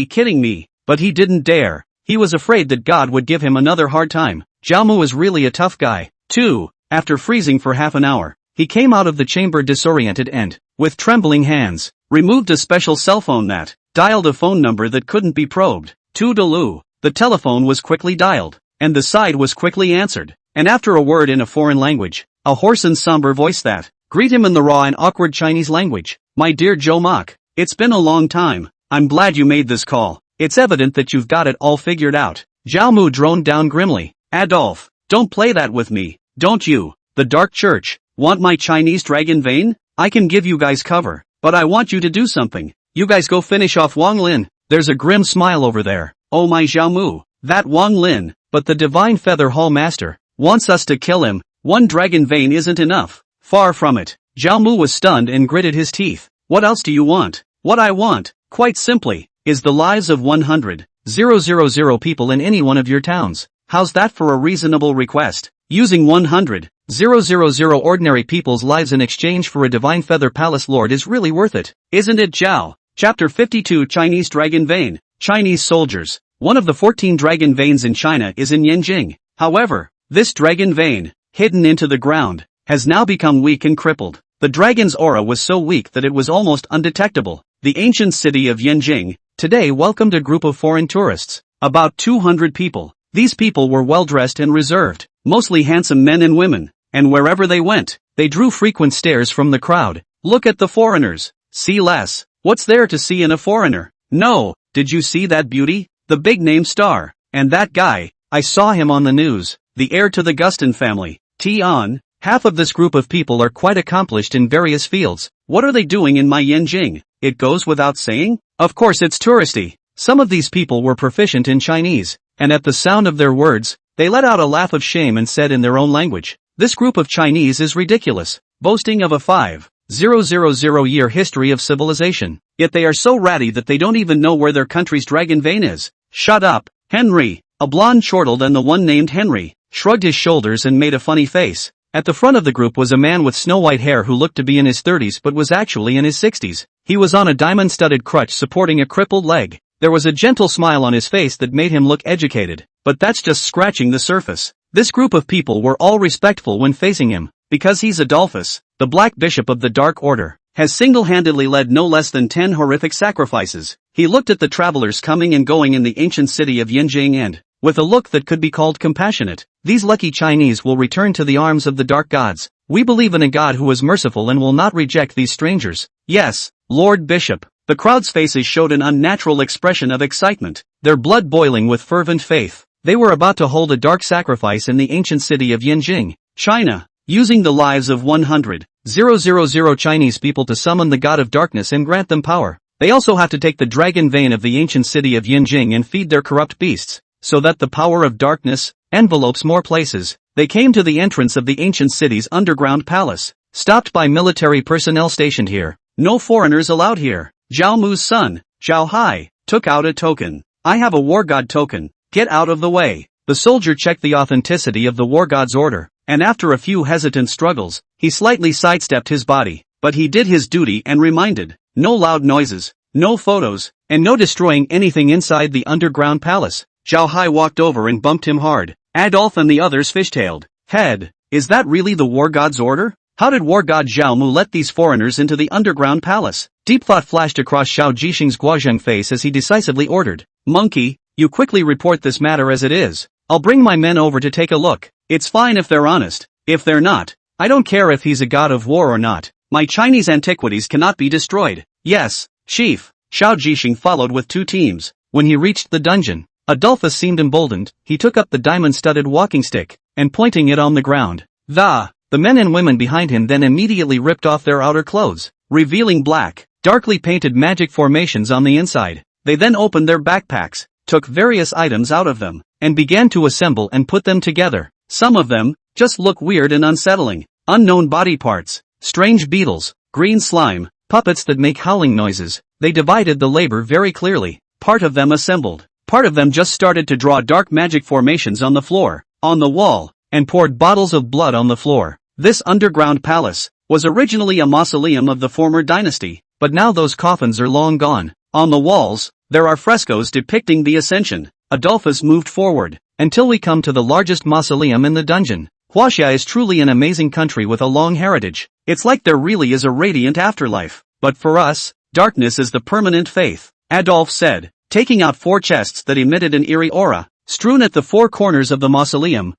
kidding me? But he didn't dare. He was afraid that God would give him another hard time. Zhao Mu was really a tough guy, too. After freezing for half an hour, he came out of the chamber disoriented and, with trembling hands, removed a special cell phone that dialed a phone number that couldn't be probed. Toodaloo. The telephone was quickly dialed, and the side was quickly answered. And after a word in a foreign language, a hoarse and somber voice that greet him in the raw and awkward Chinese language. My dear Joe Mock, it's been a long time. I'm glad you made this call. It's evident that you've got it all figured out. Zhao Mu droned down grimly. Adolf, don't play that with me, don't you? The Dark Church, want my Chinese dragon vein? I can give you guys cover, but I want you to do something. You guys go finish off Wang Lin. There's a grim smile over there. Oh my Zhao Mu, that Wang Lin, but the Divine Feather Hall Master wants us to kill him. One dragon vein isn't enough. Far from it. Zhao Mu was stunned and gritted his teeth. What else do you want? What I want, quite simply, is the lives of 100,000 people in any one of your towns. How's that for a reasonable request? Using 100,000 ordinary people's lives in exchange for a Divine Feather Palace Lord is really worth it, isn't it, Zhao? Chapter 52 Chinese Dragon Vein. Chinese soldiers. One of the 14 dragon veins in China is in Yanjing. However, this dragon vein, hidden into the ground, has now become weak and crippled. The dragon's aura was so weak that it was almost undetectable. The ancient city of Yanjing today welcomed a group of foreign tourists, about 200 people. These people were well-dressed and reserved, mostly handsome men and women, and wherever they went, they drew frequent stares from the crowd. Look at the foreigners. See less. What's there to see in a foreigner? No, did you see that beauty? The big-name star. And that guy, I saw him on the news, the heir to the Guston family. Tian. Half of this group of people are quite accomplished in various fields. What are they doing in my Yanjing? It goes without saying? Of course it's touristy. Some of these people were proficient in Chinese, and at the sound of their words, they let out a laugh of shame and said in their own language, this group of Chinese is ridiculous, boasting of a 5,000-year history of civilization. Yet they are so ratty that they don't even know where their country's dragon vein is. Shut up, Henry. A blonde chortled and the one named Henry shrugged his shoulders and made a funny face. At the front of the group was a man with snow-white hair who looked to be in his 30s but was actually in his 60s. He was on a diamond-studded crutch supporting a crippled leg. There was a gentle smile on his face that made him look educated, but that's just scratching the surface. This group of people were all respectful when facing him, because he's Adolphus, the Black Bishop of the Dark Order, has single-handedly led no less than 10 horrific sacrifices. He looked at the travelers coming and going in the ancient city of Yanjing and, with a look that could be called compassionate, these lucky Chinese will return to the arms of the dark gods. We believe in a God who is merciful and will not reject these strangers. Yes, Lord Bishop. The crowd's faces showed an unnatural expression of excitement, their blood boiling with fervent faith. They were about to hold a dark sacrifice in the ancient city of Yanjing, China, using the lives of 100,000 Chinese people to summon the god of darkness and grant them power. They also have to take the dragon vein of the ancient city of Yanjing and feed their corrupt beasts, so that the power of darkness envelopes more places. They came to the entrance of the ancient city's underground palace, stopped by military personnel stationed here. No foreigners allowed here. Zhao Mu's son, Zhao Hai, took out a token. I have a war god token. Get out of the way. The soldier checked the authenticity of the war god's order, and after a few hesitant struggles, he slightly sidestepped his body. But he did his duty and reminded, no loud noises, no photos, and no destroying anything inside the underground palace. Zhao Hai walked over and bumped him hard. Adolf and the others fishtailed. Head, is that really the war god's order? How did war god Zhao Mu let these foreigners into the underground palace? Deep thought flashed across Xiao Jixing's Guozheng face as he decisively ordered, Monkey, you quickly report this matter as it is. I'll bring my men over to take a look. It's fine if they're honest. If they're not, I don't care if he's a god of war or not. My Chinese antiquities cannot be destroyed. Yes, chief. Xiao Jixing followed with 2 teams. When he reached the dungeon, Adolphus seemed emboldened. He took up the diamond-studded walking stick, and pointing it on the ground. The men and women behind him then immediately ripped off their outer clothes. revealing black, darkly painted magic formations on the inside. They then opened their backpacks, took various items out of them, and began to assemble and put them together. Some of them just look weird and unsettling. Unknown body parts, strange beetles, green slime, puppets that make howling noises. They divided the labor very clearly. Part of them assembled. Part of them just started to draw dark magic formations on the floor, on the wall, and poured bottles of blood on the floor. This underground palace was originally a mausoleum of the former dynasty, but now those coffins are long gone. On the walls, there are frescoes depicting the ascension. Adolphus moved forward, until we come to the largest mausoleum in the dungeon. Huaxia is truly an amazing country with a long heritage. It's like there really is a radiant afterlife. But for us, darkness is the permanent faith, Adolphe said, taking out 4 chests that emitted an eerie aura, strewn at the 4 corners of the mausoleum.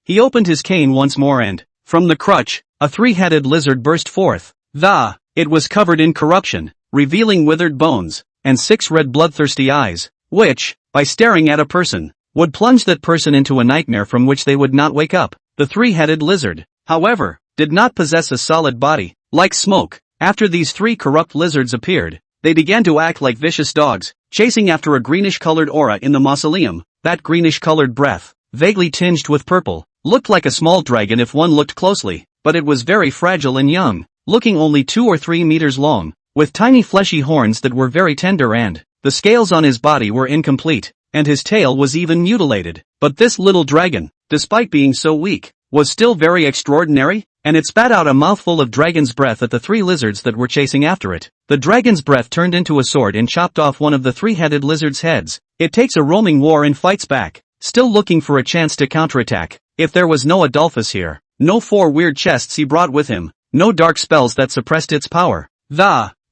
He opened his cane once more and, from the crutch, a 3-headed lizard burst forth. It was covered in corruption, revealing withered bones, and 6 red bloodthirsty eyes, which, by staring at a person, would plunge that person into a nightmare from which they would not wake up. The 3-headed lizard, however, did not possess a solid body. Like smoke, after these 3 corrupt lizards appeared, they began to act like vicious dogs, chasing after a greenish-colored aura in the mausoleum. That greenish-colored breath, vaguely tinged with purple, looked like a small dragon if one looked closely, but it was very fragile and young, looking only 2 or 3 meters long, with tiny fleshy horns that were very tender, and the scales on his body were incomplete, and his tail was even mutilated. But this little dragon, despite being so weak, was still very extraordinary, and it spat out a mouthful of dragon's breath at the 3 lizards that were chasing after it. The dragon's breath turned into a sword and chopped off one of the 3-headed lizard's heads. It takes a roaming war and fights back, still looking for a chance to counterattack. If there was no Adolphus here, no 4 weird chests he brought with him, no dark spells that suppressed its power,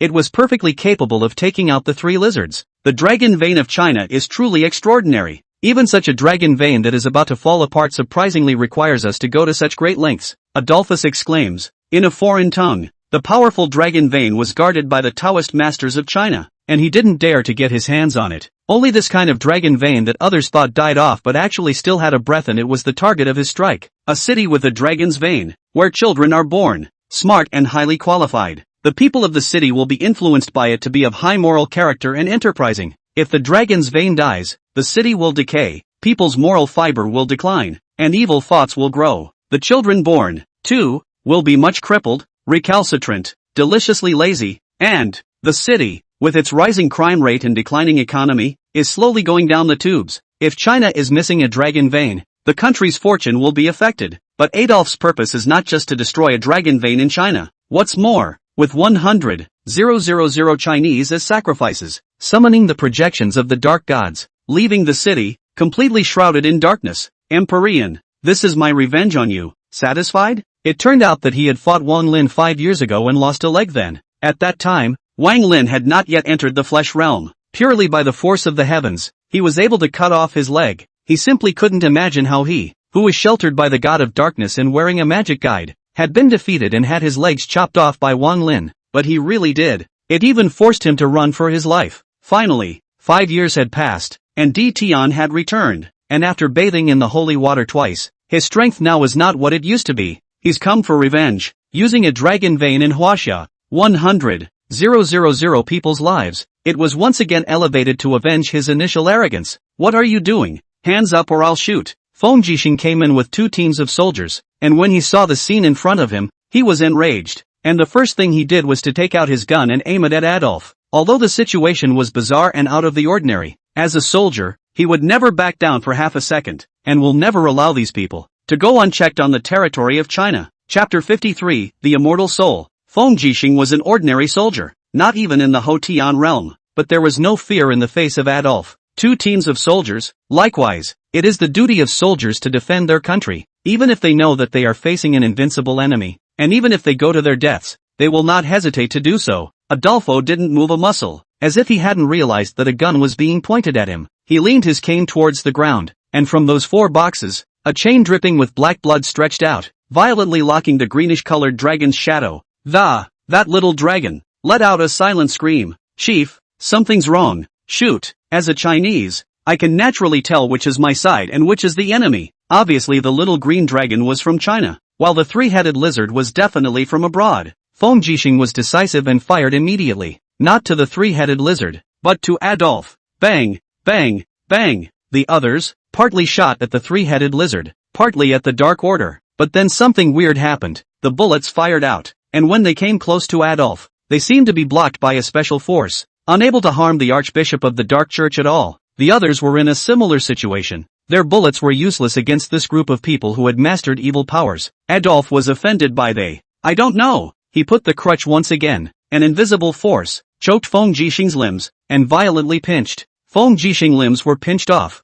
it was perfectly capable of taking out the 3 lizards. The dragon vein of China is truly extraordinary. Even such a dragon vein that is about to fall apart surprisingly requires us to go to such great lengths, Adolphus exclaims. In a foreign tongue, the powerful dragon vein was guarded by the Taoist masters of China, and he didn't dare to get his hands on it. Only this kind of dragon vein that others thought died off but actually still had a breath in it was the target of his strike. A city with a dragon's vein, where children are born, smart and highly qualified. The people of the city will be influenced by it to be of high moral character and enterprising. If the dragon's vein dies, the city will decay, people's moral fiber will decline, and evil thoughts will grow. The children born, too, will be much crippled, recalcitrant, deliciously lazy, and the city, with its rising crime rate and declining economy, is slowly going down the tubes. If China is missing a dragon vein, the country's fortune will be affected. But Adolf's purpose is not just to destroy a dragon vein in China. What's more, with 100,000 Chinese as sacrifices, summoning the projections of the dark gods, leaving the city, completely shrouded in darkness. Empyrean, this is my revenge on you. Satisfied? It turned out that he had fought Wang Lin 5 years ago and lost a leg then. At that time, Wang Lin had not yet entered the flesh realm. Purely by the force of the heavens, he was able to cut off his leg. He simply couldn't imagine how he, who was sheltered by the god of darkness and wearing a magic guide, had been defeated and had his legs chopped off by Wang Lin. But he really did. It even forced him to run for his life. Finally, 5 years had passed, and Di Tian had returned, and after bathing in the holy water twice, his strength now was not what it used to be. He's come for revenge, using a dragon vein in Huaxia. 100,000 people's lives. It was once again elevated to avenge his initial arrogance. What are you doing? Hands up or I'll shoot. Feng Jixing came in with 2 teams of soldiers, and when he saw the scene in front of him, he was enraged, and the first thing he did was to take out his gun and aim it at Adolf. Although the situation was bizarre and out of the ordinary, as a soldier, he would never back down for half a second, and will never allow these people to go unchecked on the territory of China. Chapter 53, The Immortal Soul. Feng Jixing was an ordinary soldier, not even in the Hotian realm, but there was no fear in the face of Adolf. 2 teams of soldiers. Likewise, it is the duty of soldiers to defend their country, even if they know that they are facing an invincible enemy, and even if they go to their deaths, they will not hesitate to do so. Adolfo didn't move a muscle, as if he hadn't realized that a gun was being pointed at him. He leaned his cane towards the ground, and from those 4 boxes, a chain dripping with black blood stretched out, violently locking the greenish-colored dragon's shadow. That little dragon let out a silent scream. Chief, something's wrong. Shoot. As a Chinese, I can naturally tell which is my side and which is the enemy. Obviously the little green dragon was from China, while the 3-headed lizard was definitely from abroad. Feng Jixing was decisive and fired immediately, not to the three-headed lizard, but to Adolf. Bang, bang, bang. The others, partly shot at the three-headed lizard, partly at the Dark Order. But then something weird happened. The bullets fired out, and when they came close to Adolf, they seemed to be blocked by a special force, unable to harm the Archbishop of the Dark Church at all. The others were in a similar situation. Their bullets were useless against this group of people who had mastered evil powers. Adolf was offended by I don't know. He put the crutch once again. An invisible force choked Feng Jixing's limbs, and violently pinched. Feng Jixing's limbs were pinched off.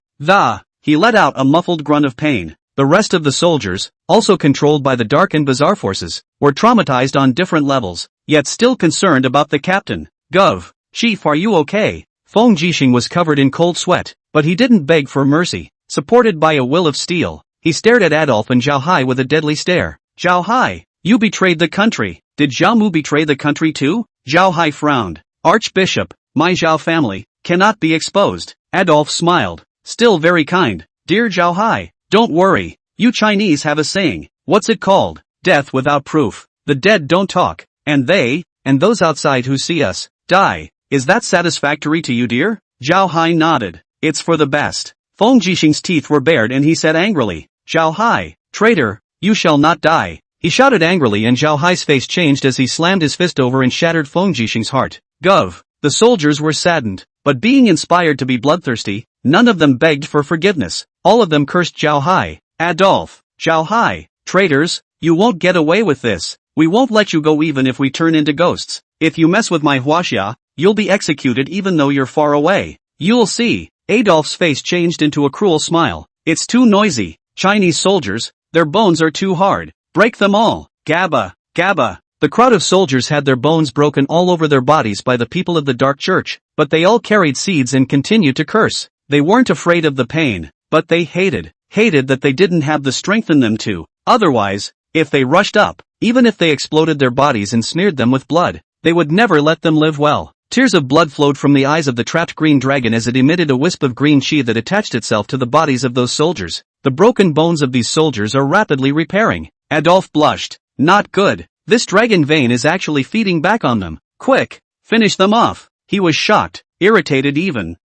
He let out a muffled grunt of pain. The rest of the soldiers, also controlled by the dark and bizarre forces, were traumatized on different levels, yet still concerned about the captain. Gov. Chief, are you okay? Feng Jixing was covered in cold sweat, but he didn't beg for mercy. Supported by a will of steel, he stared at Adolf and Zhao Hai with a deadly stare. Zhao Hai, you betrayed the country. Did Zhao Mu betray the country too? Zhao Hai frowned. Archbishop, my Zhao family cannot be exposed. Adolf smiled, still very kind. Dear Zhao Hai, don't worry. You Chinese have a saying. What's it called? Death without proof. The dead don't talk, and those outside who see us, die. Is that satisfactory to you, dear? Zhao Hai nodded. It's for the best. Feng Jixing's teeth were bared and he said angrily, Zhao Hai, traitor, you shall not die. He shouted angrily and Zhao Hai's face changed as he slammed his fist over and shattered Feng Jixing's heart. Gov. The soldiers were saddened, but being inspired to be bloodthirsty, none of them begged for forgiveness. All of them cursed Zhao Hai. Adolf, Zhao Hai, traitors, you won't get away with this. We won't let you go even if we turn into ghosts. If you mess with my Huaxia, you'll be executed even though you're far away. You'll see. Adolf's face changed into a cruel smile. It's too noisy. Chinese soldiers, their bones are too hard. Break them all. Gabba, gabba. The crowd of soldiers had their bones broken all over their bodies by the people of the Dark Church, but they all carried seeds and continued to curse. They weren't afraid of the pain, but they hated that they didn't have the strength in them to. Otherwise, if they rushed up, even if they exploded their bodies and smeared them with blood, they would never let them live well. Tears of blood flowed from the eyes of the trapped green dragon as it emitted a wisp of green chi that attached itself to the bodies of those soldiers. The broken bones of these soldiers are rapidly repairing. Adolf blushed. Not good. This dragon vein is actually feeding back on them. Quick, finish them off. He was shocked, irritated even.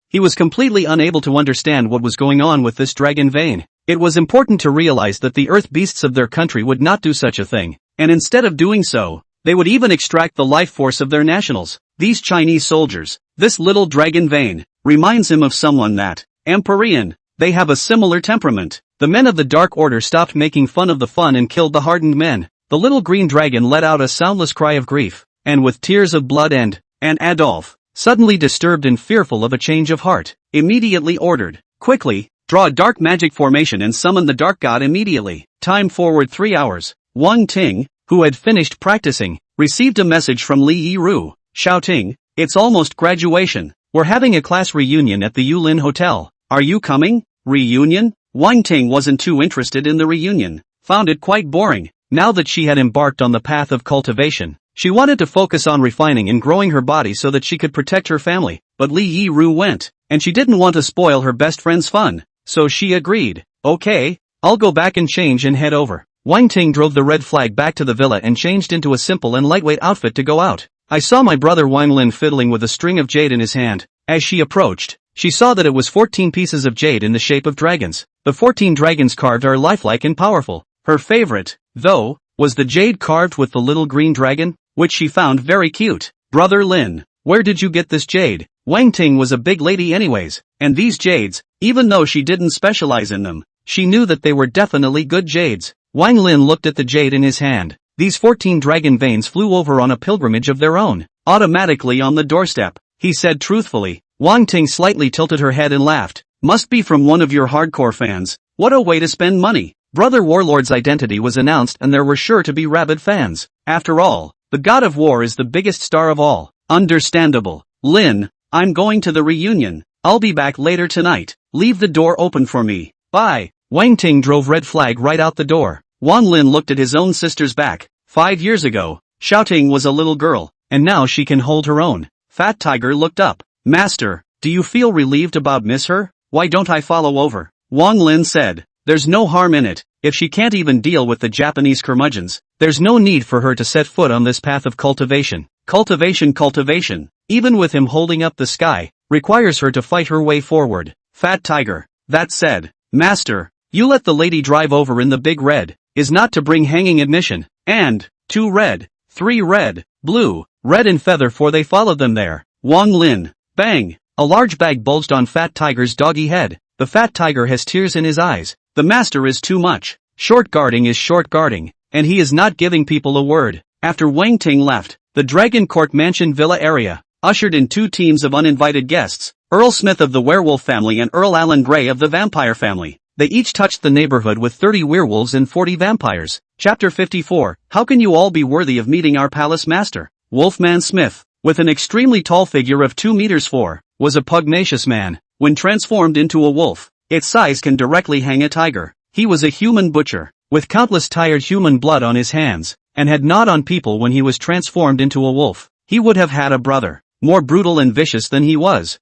He was completely unable to understand what was going on with this dragon vein. It was important to realize that the earth beasts of their country would not do such a thing, and instead of doing so, they would even extract the life force of their nationals. These Chinese soldiers, this little dragon vein, reminds him of someone Empyrean. They have a similar temperament. The men of the Dark Order stopped making fun of the fun and killed the hardened men. The little green dragon let out a soundless cry of grief, and with tears of blood and Adolf, suddenly disturbed and fearful of a change of heart, immediately ordered, quickly, draw a dark magic formation and summon the dark god immediately. Time forward 3 hours. Wang Ting, who had finished practicing, received a message from Li Yiru, shouting, it's almost graduation. We're having a class reunion at the Yulin Hotel. Are you coming? Reunion? Wang Ting wasn't too interested in the reunion, found it quite boring. Now that she had embarked on the path of cultivation, she wanted to focus on refining and growing her body so that she could protect her family. But Li Yiru went, and she didn't want to spoil her best friend's fun, so she agreed. Okay, I'll go back and change and head over. Wang Ting drove the red flag back to the villa and changed into a simple and lightweight outfit to go out. I saw my brother Wang Lin fiddling with a string of jade in his hand. As she approached, she saw that it was 14 pieces of jade in the shape of dragons. The 14 dragons carved are lifelike and powerful. Her favorite, though, was the jade carved with the little green dragon, which she found very cute. Brother Lin, where did you get this jade? Wang Ting was a big lady anyways, and these jades, even though she didn't specialize in them, she knew that they were definitely good jades. Wang Lin looked at the jade in his hand. These 14 dragon veins flew over on a pilgrimage of their own, automatically on the doorstep. He said truthfully. Wang Ting slightly tilted her head and laughed. Must be from one of your hardcore fans. What a way to spend money. Brother Warlord's identity was announced and there were sure to be rabid fans. After all, the God of War is the biggest star of all. Understandable. Lin, I'm going to the reunion. I'll be back later tonight. Leave the door open for me. Bye. Wang Ting drove red flag right out the door. Wang Lin looked at his own sister's back. 5 years ago, Xiao Ting was a little girl, and now she can hold her own. Fat Tiger looked up. Master, do you feel relieved about miss her? Why don't I follow over? Wang Lin said. There's no harm in it. If she can't even deal with the Japanese curmudgeons, there's no need for her to set foot on this path of cultivation. Cultivation, even with him holding up the sky, requires her to fight her way forward. Fat tiger. That said, Master, you let the lady drive over in the big red, is not to bring hanging admission, and, 2 red, 3 red, blue, red and feather for they followed them there. Wang Lin. Bang! A large bag bulged on Fat Tiger's doggy head. The Fat Tiger has tears in his eyes. The master is too much. Short guarding is short guarding, and he is not giving people a word. After Wang Ting left, the Dragon Court Mansion Villa area ushered in 2 teams of uninvited guests, Earl Smith of the werewolf family and Earl Alan Grey of the vampire family. They each touched the neighborhood with 30 werewolves and 40 vampires. Chapter 54, How can you all be worthy of meeting our palace master? Wolfman Smith, with an extremely tall figure of 2 meters 4, was a pugnacious man. When transformed into a wolf, its size can directly hang a tiger. He was a human butcher, with countless tired human blood on his hands, and had gnawed on people when he was transformed into a wolf. He would have had a brother, more brutal and vicious than he was,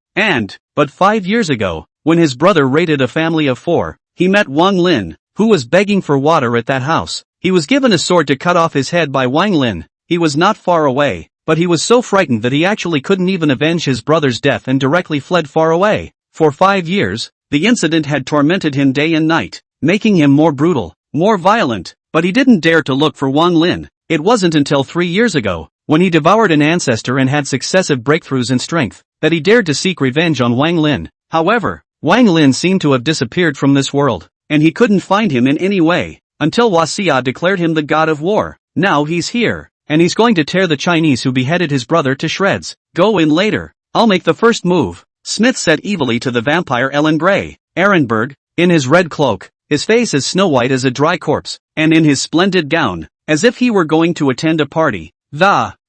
but 5 years ago, when his brother raided a family of 4, he met Wang Lin, who was begging for water at that house. He was given a sword to cut off his head by Wang Lin. He was not far away, but he was so frightened that he actually couldn't even avenge his brother's death and directly fled far away. For 5 years, the incident had tormented him day and night, making him more brutal, more violent, but he didn't dare to look for Wang Lin. It wasn't until 3 years ago, when he devoured an ancestor and had successive breakthroughs in strength, that he dared to seek revenge on Wang Lin. However, Wang Lin seemed to have disappeared from this world, and he couldn't find him in any way, until Wasia declared him the god of war. Now he's here, and he's going to tear the Chinese who beheaded his brother to shreds. Go in later. I'll make the first move, Smith said evilly to the vampire Ellen Grey. Ehrenberg, in his red cloak, his face as snow white as a dry corpse, and in his splendid gown, as if he were going to attend a party.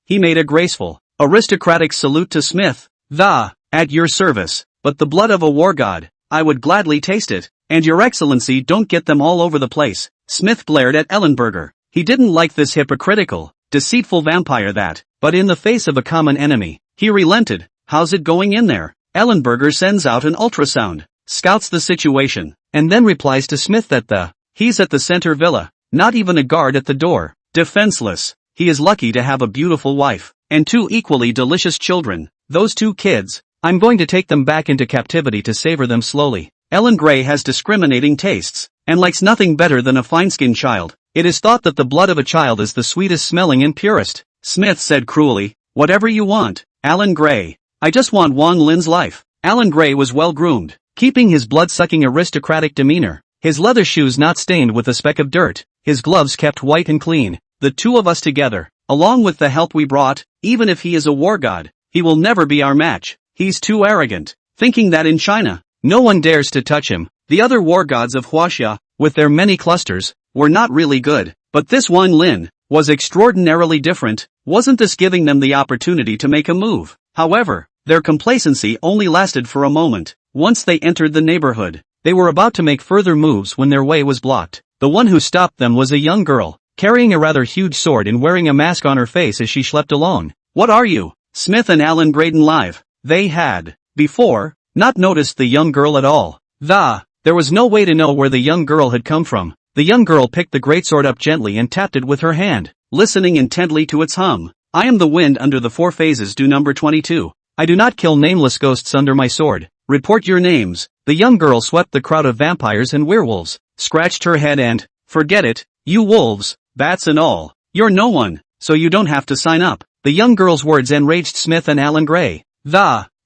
He made a graceful, aristocratic salute to Smith. At your service, but the blood of a war god, I would gladly taste it, and your excellency don't get them all over the place. Smith glared at Ellenberger. He didn't like this hypocritical, deceitful vampire but in the face of a common enemy, he relented. How's it going in there? Ellenberger sends out an ultrasound, scouts the situation, and then replies to Smith that he's at the center villa, not even a guard at the door, defenseless. He is lucky to have a beautiful wife, and 2 equally delicious children. Those 2 kids, I'm going to take them back into captivity to savor them slowly. Ellen Grey has discriminating tastes, and likes nothing better than a fine-skinned child. It is thought that the blood of a child is the sweetest smelling and purest. Smith said cruelly, whatever you want, Alan Grey. I just want Wang Lin's life. Alan Grey was well groomed, keeping his blood-sucking aristocratic demeanor, his leather shoes not stained with a speck of dirt, his gloves kept white and clean. The 2 of us together, along with the help we brought, even if he is a war god, he will never be our match. He's too arrogant, thinking that in China, no one dares to touch him. The other war gods of Huaxia, with their many clusters, were not really good, but this Wang Lin was extraordinarily different. Wasn't this giving them the opportunity to make a move? However, their complacency only lasted for a moment. Once they entered the neighborhood, they were about to make further moves when their way was blocked. The one who stopped them was a young girl, carrying a rather huge sword and wearing a mask on her face as she schlepped along. What are you? Smith and Alan Graydon live. They had, before, not noticed the young girl at all. There was no way to know where the young girl had come from. The young girl picked the greatsword up gently and tapped it with her hand, listening intently to its hum. I am the wind under the 4 phases. Do number 22. I do not kill nameless ghosts under my sword. Report your names. The young girl swept the crowd of vampires and werewolves, scratched her head and, forget it, you wolves, bats and all. You're no one, so you don't have to sign up. The young girl's words enraged Smith and Alan Grey.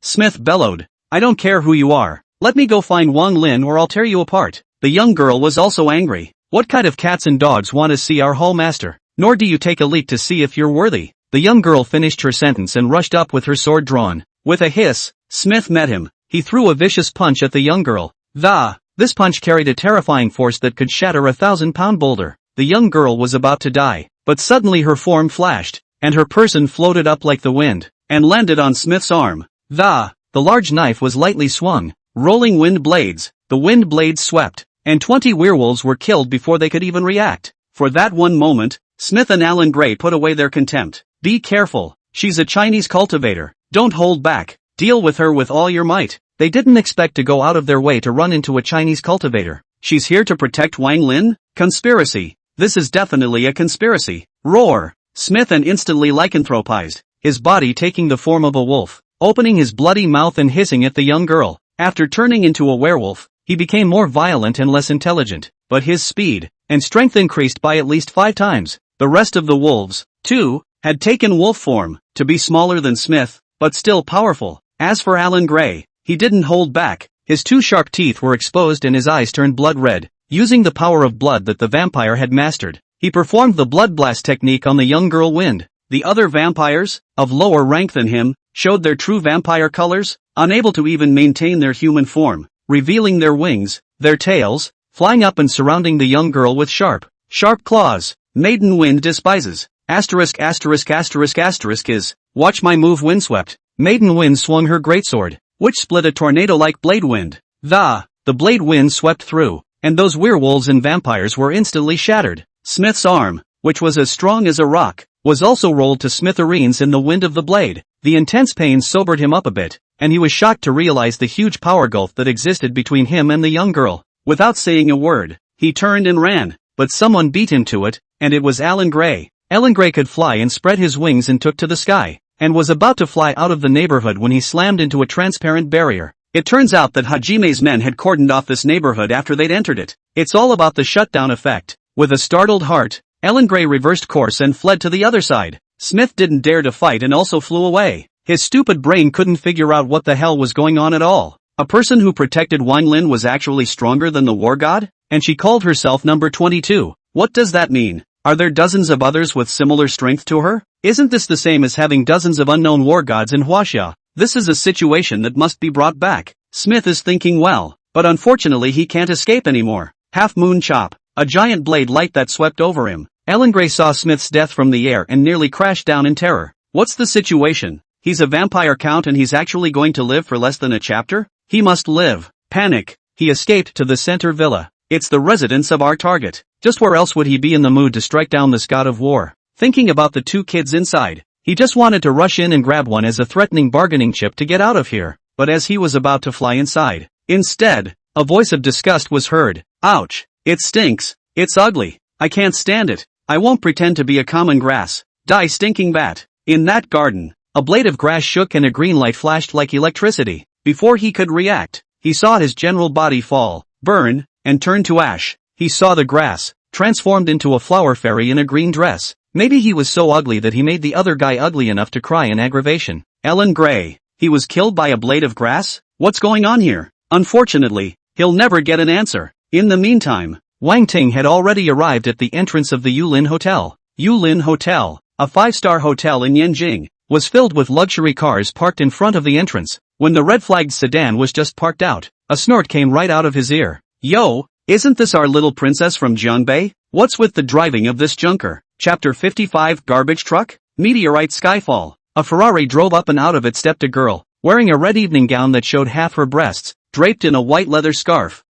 Smith bellowed. I don't care who you are. Let me go find Wang Lin or I'll tear you apart. The young girl was also angry. What kind of cats and dogs want to see our hall master? Nor do you take a leap to see if you're worthy. The young girl finished her sentence and rushed up with her sword drawn. With a hiss, Smith met him. He threw a vicious punch at the young girl. This punch carried a terrifying force that could shatter a 1,000-pound boulder. The young girl was about to die, but suddenly her form flashed, and her person floated up like the wind, and landed on Smith's arm. The large knife was lightly swung, rolling wind blades. The wind blades swept, and 20 werewolves were killed before they could even react. For that one moment, Smith and Alan Grey put away their contempt. Be careful, she's a Chinese cultivator. Don't hold back, deal with her with all your might. They didn't expect to go out of their way to run into a Chinese cultivator. She's here to protect Wang Lin? Conspiracy. This is definitely a conspiracy. Roar. Smith and instantly lycanthropized, his body taking the form of a wolf, opening his bloody mouth and hissing at the young girl. After turning into a werewolf, he became more violent and less intelligent, but his speed and strength increased by at least 5 times. The rest of the wolves, too, had taken wolf form, to be smaller than Smith, but still powerful. As for Alan Gray, he didn't hold back. His 2 sharp teeth were exposed and his eyes turned blood red. Using the power of blood that the vampire had mastered, he performed the blood blast technique on the young girl Wind. The other vampires, of lower rank than him, showed their true vampire colors, unable to even maintain their human form, revealing their wings, their tails, flying up and surrounding the young girl with sharp claws. Maiden Wind despises. Asterisk asterisk asterisk asterisk is, watch my move windswept. Maiden Wind swung her greatsword, which split a tornado-like blade wind. The blade wind swept through, and those werewolves and vampires were instantly shattered. Smith's arm, which was as strong as a rock, was also rolled to smithereens in the wind of the blade. The intense pain sobered him up a bit, and he was shocked to realize the huge power gulf that existed between him and the young girl. Without saying a word, he turned and ran, but someone beat him to it, and it was Alan Gray. Alan Gray could fly and spread his wings and took to the sky, and was about to fly out of the neighborhood when he slammed into a transparent barrier. It turns out that Hajime's men had cordoned off this neighborhood after they'd entered it. It's all about the shutdown effect. With a startled heart, Alan Gray reversed course and fled to the other side. Smith didn't dare to fight and also flew away. His stupid brain couldn't figure out what the hell was going on at all. A person who protected Wang Lin was actually stronger than the war god? And she called herself number 22. What does that mean? Are there dozens of others with similar strength to her? Isn't this the same as having dozens of unknown war gods in Huaxia? This is a situation that must be brought back. Smith is thinking well, but unfortunately he can't escape anymore. Half Moon Chop, a giant blade light that swept over him. Alan Gray saw Smith's death from the air and nearly crashed down in terror. What's the situation? He's a vampire count and he's actually going to live for less than a chapter? He must live. Panic. He escaped to the center villa. It's the residence of our target. Just where else would he be in the mood to strike down this god of war? Thinking about the 2 kids inside, he just wanted to rush in and grab one as a threatening bargaining chip to get out of here. But as he was about to fly inside, instead, a voice of disgust was heard. Ouch. It stinks. It's ugly. I can't stand it. I won't pretend to be a common grass. Die, stinking bat. In that garden, a blade of grass shook and a green light flashed like electricity. Before he could react, he saw his general body fall, burn, and turn to ash. He saw the grass, transformed into a flower fairy in a green dress. Maybe he was so ugly that he made the other guy ugly enough to cry in aggravation. Alan Gray. He was killed by a blade of grass? What's going on here? Unfortunately, he'll never get an answer. In the meantime, Wang Ting had already arrived at the entrance of the Yulin Hotel. Yulin Hotel, a 5-star hotel in Yanjing, was filled with luxury cars parked in front of the entrance. When the red-flagged sedan was just parked out, a snort came right out of his ear. Yo, isn't this our little princess from Jang Bay? What's with the driving of this junker? Chapter 55 Garbage Truck? Meteorite Skyfall. A Ferrari drove up and out of it stepped a girl, wearing a red evening gown that showed half her breasts, draped in a white leather scarf.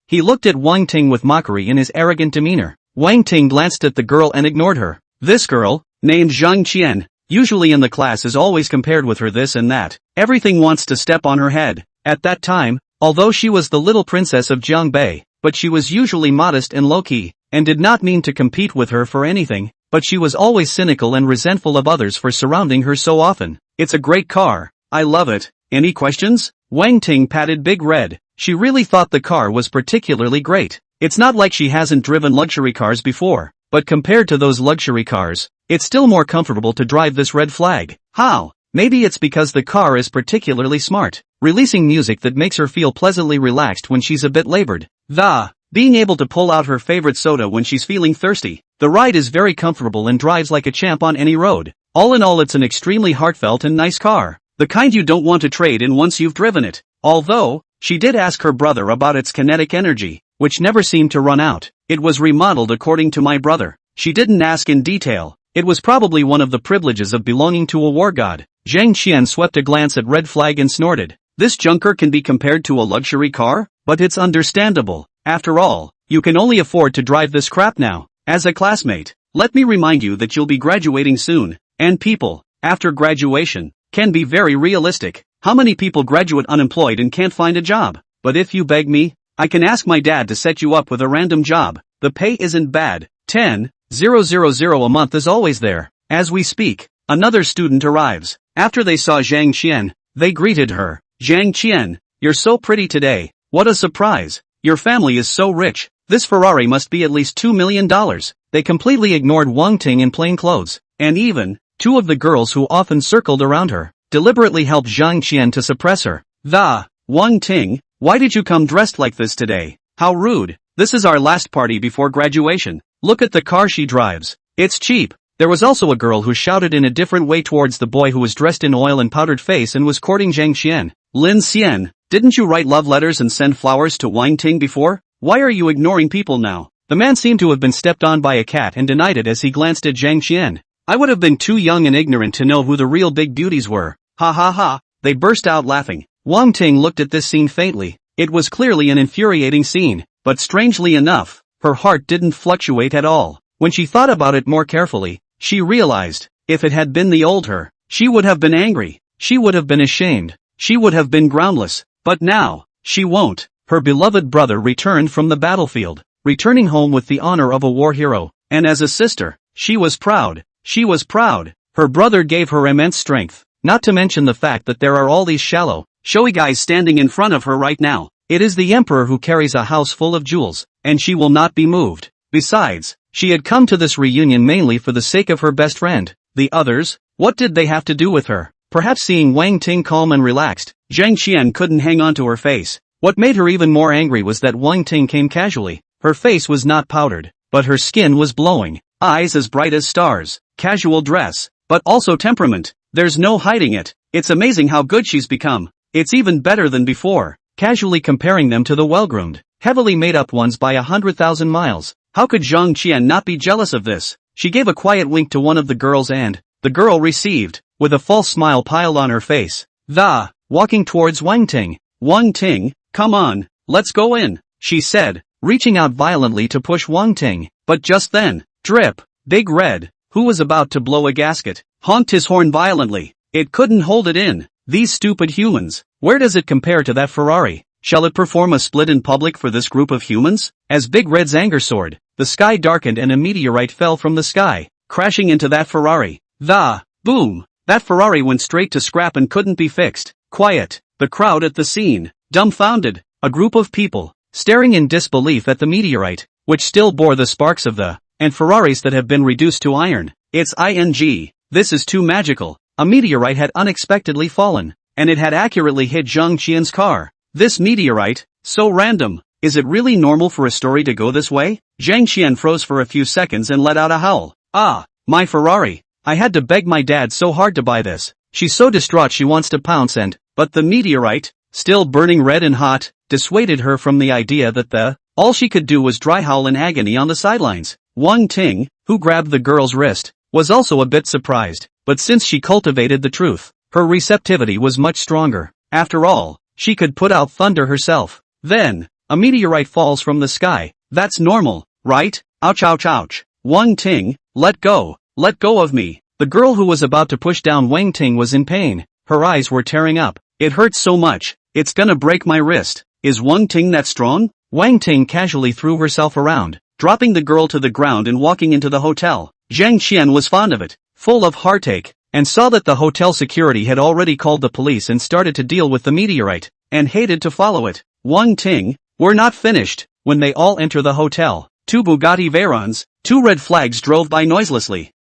He looked at Wang Ting with mockery in his arrogant demeanor. Wang Ting glanced at the girl and ignored her. This girl, named Zhang Qian, usually in the class is always compared with her this and that. Everything wants to step on her head. At that time, although she was the little princess of Jiang Bay, but she was usually modest and low-key, and did not mean to compete with her for anything, but she was always cynical and resentful of others for surrounding her so often. It's a great car. I love it. Any questions? Wang Ting patted Big Red. She really thought the car was particularly great. It's not like she hasn't driven luxury cars before, but compared to those luxury cars, it's still more comfortable to drive this red flag. How? Maybe it's because the car is particularly smart, releasing music that makes her feel pleasantly relaxed when she's a bit labored. Being able to pull out her favorite soda when she's feeling thirsty. The ride is very comfortable and drives like a champ on any road. All in all, it's an extremely heartfelt and nice car. The kind you don't want to trade in once you've driven it. Although, she did ask her brother about its kinetic energy, which never seemed to run out. It was remodeled according to my brother. She didn't ask in detail. It was probably one of the privileges of belonging to a war god. Zhang Qian swept a glance at Red Flag and snorted. This junker can be compared to a luxury car? But it's understandable. After all, you can only afford to drive this crap now. As a classmate, let me remind you that you'll be graduating soon, and people, after graduation, can be very realistic. How many people graduate unemployed and can't find a job? But if you beg me, I can ask my dad to set you up with a random job. The pay isn't bad. 10,000 a month is always there. As we speak, another student arrives. After they saw Zhang Qian, they greeted her. Zhang Qian, you're so pretty today. What a surprise. Your family is so rich. This Ferrari must be at least $2 million. They completely ignored Wang Ting in plain clothes. And even, two of the girls who often circled around her, deliberately helped Zhang Qian to suppress her. Wang Ting, why did you come dressed like this today? How rude. This is our last party before graduation. Look at the car she drives. It's cheap. There was also a girl who shouted in a different way towards the boy who was dressed in oil and powdered face and was courting Zhang Qian. Lin Xian, didn't you write love letters and send flowers to Wang Ting before? Why are you ignoring people now? The man seemed to have been stepped on by a cat and denied it as he glanced at Zhang Qian. I would have been too young and ignorant to know who the real big beauties were. Ha ha ha. They burst out laughing. Wang Ting looked at this scene faintly. It was clearly an infuriating scene, but strangely enough, her heart didn't fluctuate at all. When she thought about it more carefully, she realized, if it had been the old her, she would have been angry, she would have been ashamed, she would have been groundless, but now, she won't. Her beloved brother returned from the battlefield, returning home with the honor of a war hero, and as a sister, she was proud. She was proud. Her brother gave her immense strength, not to mention the fact that there are all these shallow, showy guys standing in front of her right now. It is the emperor who carries a house full of jewels, and she will not be moved. Besides, she had come to this reunion mainly for the sake of her best friend. The others, what did they have to do with her? Perhaps seeing Wang Ting calm and relaxed, Zhang Qian couldn't hang on to her face. What made her even more angry was that Wang Ting came casually. Her face was not powdered, but her skin was glowing, eyes as bright as stars, casual dress, but also temperament. There's no hiding it. It's amazing how good she's become. It's even better than before. Casually comparing them to the well-groomed, heavily made-up ones by 100,000 miles. How could Zhang Qian not be jealous of this? She gave a quiet wink to one of the girls and, the girl received, with a false smile piled on her face. Walking towards Wang Ting. Wang Ting, come on, let's go in, she said, reaching out violently to push Wang Ting. But just then, Drip, Big Red, who was about to blow a gasket, honked his horn violently. It couldn't hold it in. These stupid humans. Where does it compare to that Ferrari? Shall it perform a split in public for this group of humans? As Big Red's anger soared, the sky darkened and a meteorite fell from the sky, crashing into that Ferrari. Boom! That Ferrari went straight to scrap and couldn't be fixed. Quiet. The crowd at the scene, dumbfounded. A group of people, staring in disbelief at the meteorite, which still bore the sparks of and Ferraris that have been reduced to iron. It's ing. This is too magical. A meteorite had unexpectedly fallen, and it had accurately hit Zhang Qian's car. This meteorite, so random. Is it really normal for a story to go this way? Zhang Qian froze for a few seconds and let out a howl. My Ferrari. I had to beg my dad so hard to buy this. She's so distraught she wants to pounce but the meteorite, still burning red and hot, dissuaded her from the idea that all she could do was dry howl in agony on the sidelines. Wang Ting, who grabbed the girl's wrist, was also a bit surprised, but since she cultivated the truth, her receptivity was much stronger. After all, she could put out thunder herself. Then, a meteorite falls from the sky. That's normal, right? Ouch ouch ouch. Wang Ting, let go of me. The girl who was about to push down Wang Ting was in pain. Her eyes were tearing up. It hurts so much, it's gonna break my wrist. Is Wang Ting that strong? Wang Ting casually threw herself around, dropping the girl to the ground and walking into the hotel. Zhang Qian was fond of it, full of heartache, and saw that the hotel security had already called the police and started to deal with the meteorite, and hated to follow it. Wang Ting, we're not finished. When they all enter the hotel, two Bugatti Veyrons, two red flags drove by noiselessly.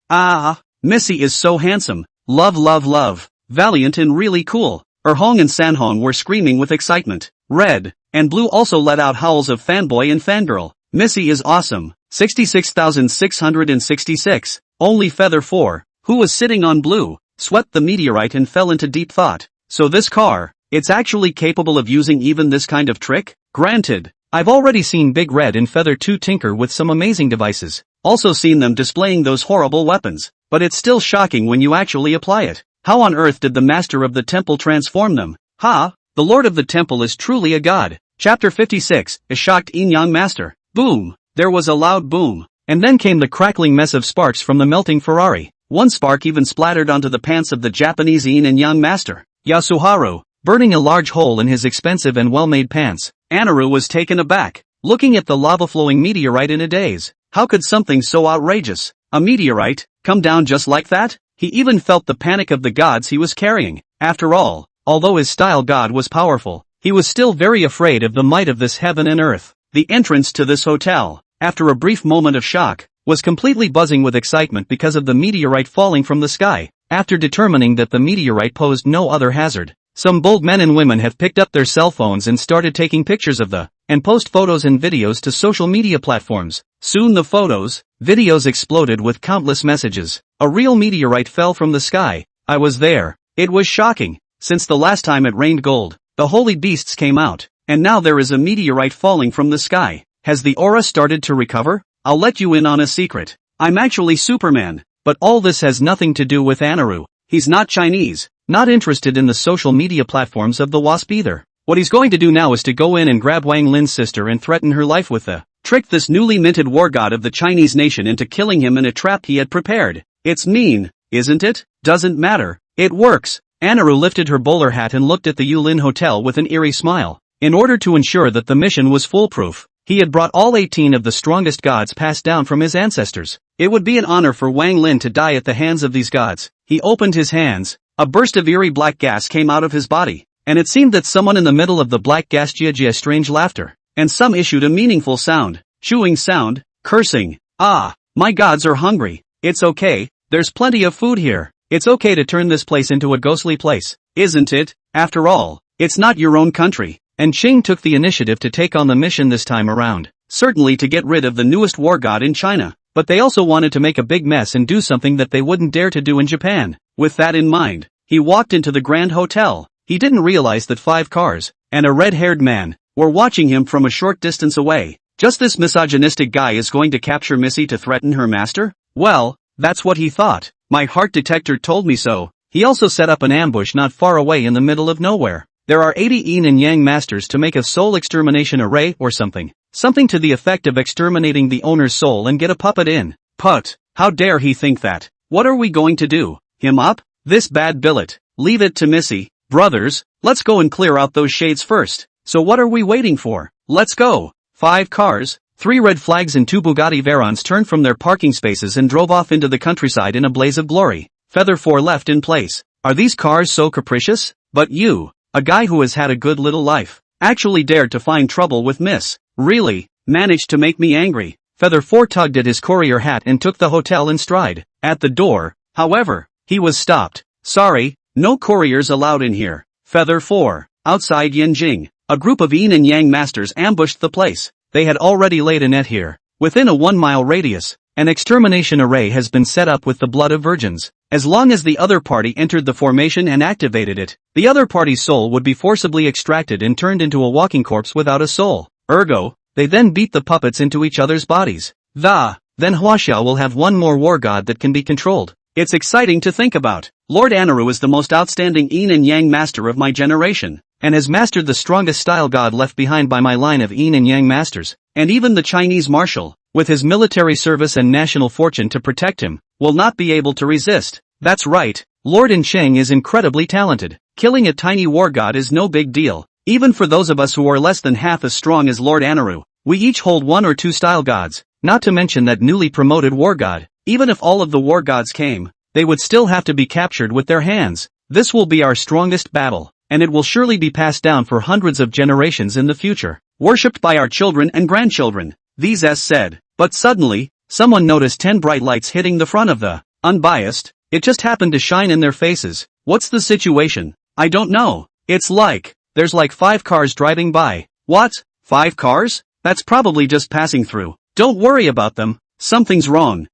Missy is so handsome. Love. Valiant and really cool. Erhong and Sanhong were screaming with excitement. Red and Blue also let out howls of fanboy and fangirl. Missy is awesome. 66,666. Only Feather 4, who was sitting on Blue, swept the meteorite and fell into deep thought. So this car, it's actually capable of using even this kind of trick? Granted, I've already seen Big Red and Feather 2 tinker with some amazing devices, also seen them displaying those horrible weapons, but it's still shocking when you actually apply it. How on earth did the master of the temple transform them? The lord of the temple is truly a god. Chapter 56, a shocked Yin-Yang master. Boom! There was a loud boom. And then came the crackling mess of sparks from the melting Ferrari. One spark even splattered onto the pants of the Japanese Yin and Yang master, Yasuharu, burning a large hole in his expensive and well-made pants. Anaru was taken aback, looking at the lava-flowing meteorite in a daze. How could something so outrageous, a meteorite, come down just like that? He even felt the panic of the gods he was carrying. After all, although his style god was powerful, he was still very afraid of the might of this heaven and earth. The entrance to this hotel, after a brief moment of shock, was completely buzzing with excitement because of the meteorite falling from the sky. After determining that the meteorite posed no other hazard, some bold men and women have picked up their cell phones and started taking pictures of and post photos and videos to social media platforms. Soon the photos, videos exploded with countless messages. A real meteorite fell from the sky. I was there. It was shocking. Since the last time it rained gold, the holy beasts came out, and now there is a meteorite falling from the sky. Has the aura started to recover? I'll let you in on a secret. I'm actually Superman. But all this has nothing to do with Anaru. He's not Chinese, not interested in the social media platforms of the Wasp either. What he's going to do now is to go in and grab Wang Lin's sister and threaten her life with trick this newly minted war god of the Chinese nation into killing him in a trap he had prepared. It's mean, isn't it? Doesn't matter. It works. Anaru lifted her bowler hat and looked at the Yulin Hotel with an eerie smile. In order to ensure that the mission was foolproof, he had brought all 18 of the strongest gods passed down from his ancestors. It would be an honor for Wang Lin to die at the hands of these gods. He opened his hands. A burst of eerie black gas came out of his body, and it seemed that someone in the middle of the black gas jia strange laughter, and some issued a meaningful sound, chewing sound, cursing. Ah, my gods are hungry. It's okay, there's plenty of food here. It's okay to turn this place into a ghostly place, isn't it? After all, it's not your own country. And Qing took the initiative to take on the mission this time around, certainly to get rid of the newest war god in China, but they also wanted to make a big mess and do something that they wouldn't dare to do in Japan. With that in mind, he walked into the Grand Hotel. He didn't realize that 5 cars, and a red-haired man, were watching him from a short distance away. Just this misogynistic guy is going to capture Missy to threaten her master? Well, that's what he thought. My heart detector told me so. He also set up an ambush not far away in the middle of nowhere. There are 80 yin and yang masters to make a soul extermination array or something. Something to the effect of exterminating the owner's soul and get a puppet in. Put, how dare he think that? What are we going to do? Him up? This bad billet. Leave it to Missy. Brothers, let's go and clear out those shades first. So what are we waiting for? Let's go. 5 cars, 3 red flags and 2 Bugatti Veyrons turned from their parking spaces and drove off into the countryside in a blaze of glory. Feather 4 left in place. Are these cars so capricious? But you, a guy who has had a good little life, actually dared to find trouble with Miss. Really, managed to make me angry. Feather 4 tugged at his courier hat and took the hotel in stride. At the door, however, he was stopped. Sorry, no couriers allowed in here. Feather 4. Outside Yanjing, a group of yin and yang masters ambushed the place. They had already laid a net here. Within a 1-mile radius, an extermination array has been set up with the blood of virgins. As long as the other party entered the formation and activated it, the other party's soul would be forcibly extracted and turned into a walking corpse without a soul. Ergo, they then beat the puppets into each other's bodies. Then Huaxia will have one more war god that can be controlled. It's exciting to think about. Lord Anaru is the most outstanding yin and yang master of my generation, and has mastered the strongest style god left behind by my line of yin and yang masters, and even the Chinese marshal, with his military service and national fortune to protect him, will not be able to resist. That's right, Lord Cheng is incredibly talented. Killing a tiny war god is no big deal, even for those of us who are less than half as strong as Lord Anaru. We each hold 1 or 2 style gods, not to mention that newly promoted war god. Even if all of the war gods came, they would still have to be captured with their hands. This will be our strongest battle, and it will surely be passed down for hundreds of generations in the future, worshipped by our children and grandchildren. These S said. But suddenly, someone noticed 10 bright lights hitting the front of the unbiased. It just happened to shine in their faces. What's the situation? I don't know. It's like, there's like 5 cars driving by. What? 5 cars? That's probably just passing through. Don't worry about them. Something's wrong.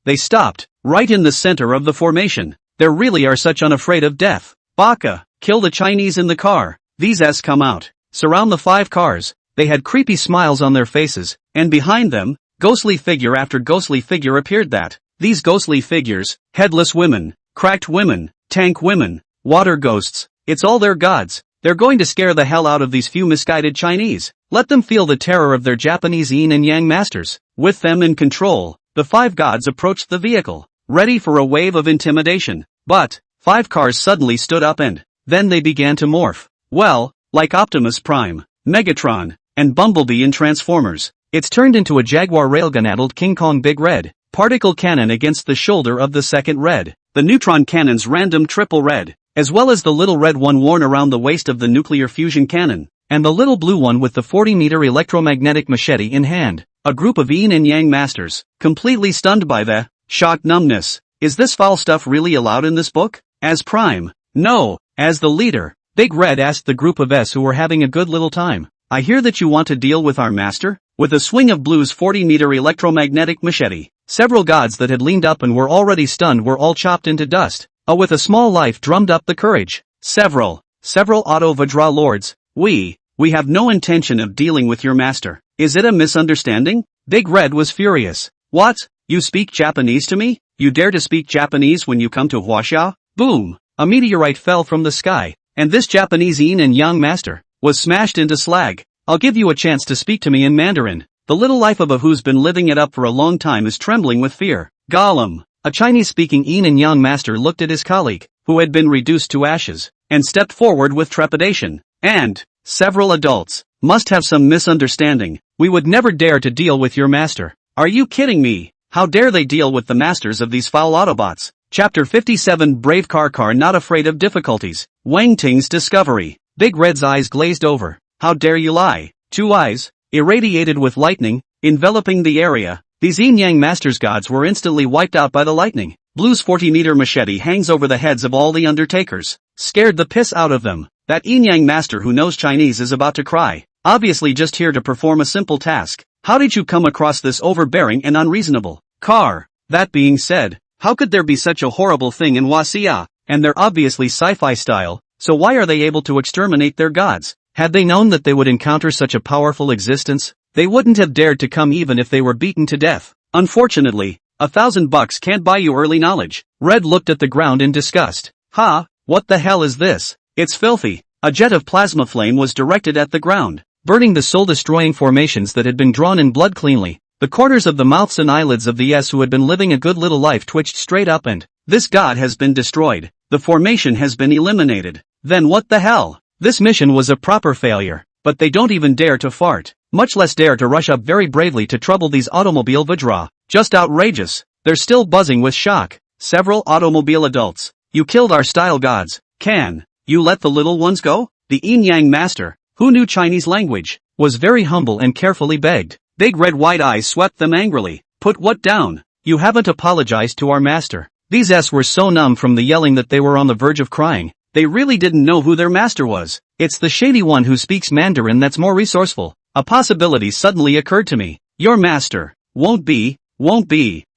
They stopped, right in the center of the formation. There really are such unafraid of death. Baka, kill the Chinese in the car. These S come out, surround the 5 cars. They had creepy smiles on their faces, and behind them, ghostly figure after ghostly figure appeared these ghostly figures, headless women, cracked women, tank women, water ghosts, it's all their gods. They're going to scare the hell out of these few misguided Chinese. Let them feel the terror of their Japanese yin and yang masters. With them in control, the 5 gods approached the vehicle, ready for a wave of intimidation. But 5 cars suddenly stood up and then they began to morph. Well, like Optimus Prime. Megatron, and Bumblebee in Transformers. It's turned into a Jaguar railgun-addled King Kong Big Red. Particle cannon against the shoulder of the second red. The neutron cannon's random triple red, as well as the little red one worn around the waist of the nuclear fusion cannon. And the little blue one with the 40-meter electromagnetic machete in hand. A group of yin and yang masters, completely stunned by the shock numbness. Is this foul stuff really allowed in this book? As Prime? No. As the leader, Big Red asked the group of S who were having a good little time. I hear that you want to deal with our master? With a swing of Blue's 40-meter electromagnetic machete, several gods that had leaned up and were already stunned were all chopped into dust. With a small life drummed up the courage. Several Auto Vajra lords. We have no intention of dealing with your master. Is it a misunderstanding? Big Red was furious. What? You speak Japanese to me? You dare to speak Japanese when you come to Huaxia? Boom! A meteorite fell from the sky, and this Japanese yin and yang master was smashed into slag. I'll give you a chance to speak to me in Mandarin. The little life of a who's been living it up for a long time is trembling with fear. Gollum. A Chinese-speaking yin and yang master looked at his colleague, who had been reduced to ashes, and stepped forward with trepidation. And several adults must have some misunderstanding. We would never dare to deal with your master. Are you kidding me? How dare they deal with the masters of these foul Autobots? Chapter 57 Brave Car Not Afraid of Difficulties. Wang Ting's Discovery. Big Red's eyes glazed over. How dare you lie? 2 eyes, irradiated with lightning, enveloping the area. These yin-yang masters gods were instantly wiped out by the lightning. Blue's 40-meter machete hangs over the heads of all the undertakers. Scared the piss out of them. That yin-yang master who knows Chinese is about to cry. Obviously just here to perform a simple task. How did you come across this overbearing and unreasonable car? That being said, how could there be such a horrible thing in Huaxia? And they're obviously sci-fi style, so why are they able to exterminate their gods? Had they known that they would encounter such a powerful existence, they wouldn't have dared to come even if they were beaten to death. Unfortunately, $1,000 can't buy you early knowledge. Red looked at the ground in disgust. Ha! What the hell is this? It's filthy. A jet of plasma flame was directed at the ground, burning the soul-destroying formations that had been drawn in blood cleanly. The corners of the mouths and eyelids of the S who had been living a good little life twitched straight up and, this god has been destroyed. The formation has been eliminated. Then what the hell? This mission was a proper failure. But they don't even dare to fart, much less dare to rush up very bravely to trouble these automobile Vajra. Just outrageous. They're still buzzing with shock. Several automobile adults. You killed our style gods. Can you let the little ones go? The yin-yang master, who knew Chinese language, was very humble and carefully begged. Big red wide eyes swept them angrily. Put what down? You haven't apologized to our master. These S were so numb from the yelling that they were on the verge of crying. They really didn't know who their master was. It's the shady one who speaks Mandarin that's more resourceful. A possibility suddenly occurred to me. Your master won't be.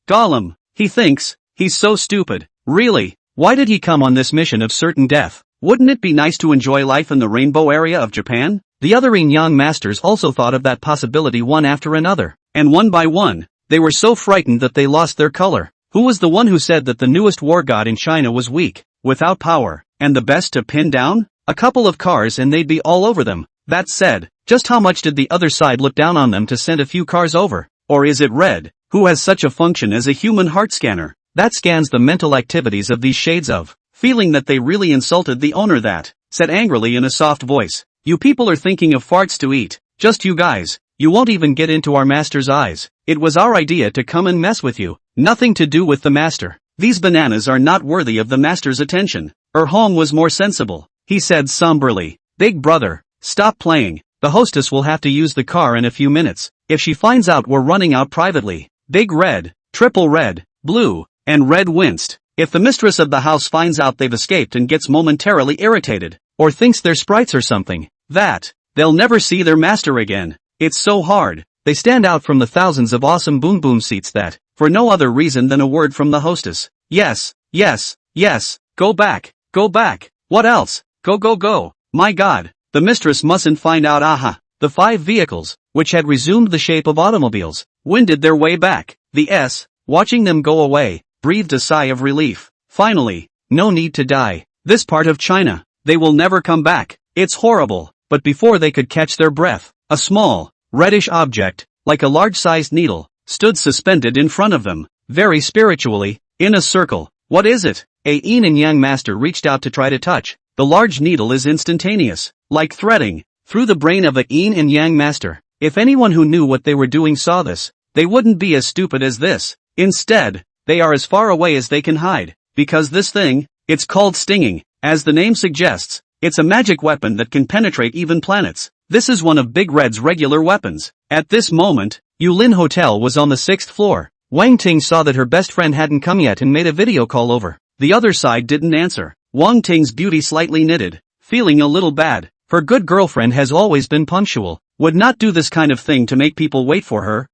Gollum. He thinks he's so stupid. Really? Why did he come on this mission of certain death? Wouldn't it be nice to enjoy life in the rainbow area of Japan? The other yin-yang masters also thought of that possibility one after another. And one by one, they were so frightened that they lost their color. Who was the one who said that the newest war god in China was weak, without power, and the best to pin down? A couple of cars and they'd be all over them. That said, just how much did the other side look down on them to send a few cars over? Or is it Red, who has such a function as a human heart scanner, that scans the mental activities of these shades of, feeling that they really insulted the owner that, said angrily in a soft voice, you people are thinking of farts to eat, just you guys, you won't even get into our master's eyes. It was our idea to come and mess with you, nothing to do with the master. These bananas are not worthy of the master's attention. Hong was more sensible. He said somberly, Big brother, stop playing. The hostess will have to use the car in a few minutes. If she finds out we're running out privately. Big red, triple red, blue, and red winced. If the mistress of the house finds out they've escaped and gets momentarily irritated, or thinks they're sprites or something, that, they'll never see their master again. It's so hard. They stand out from the thousands of awesome boom boom seats that, for no other reason than a word from the hostess. Yes, go back. What else? Go. My God, the mistress mustn't find out. Aha. The 5 vehicles, which had resumed the shape of automobiles, wended their way back. The S, watching them go away, breathed a sigh of relief. Finally, no need to die. This part of China, they will never come back. It's horrible. But before they could catch their breath, a small, reddish object, like a large-sized needle, stood suspended in front of them, very spiritually, in a circle. What is it? A yin and yang master reached out to try to touch. The large needle is instantaneous, like threading, through the brain of a yin and yang master. If anyone who knew what they were doing saw this, they wouldn't be as stupid as this. Instead, they are as far away as they can hide. Because this thing, it's called stinging. As the name suggests, it's a magic weapon that can penetrate even planets. This is one of Big Red's regular weapons. At this moment, Yulin Hotel was on the 6th floor. Wang Ting saw that her best friend hadn't come yet and made a video call over. The other side didn't answer. Wang Ting's beauty slightly knitted, feeling a little bad. Her good girlfriend has always been punctual, would not do this kind of thing to make people wait for her,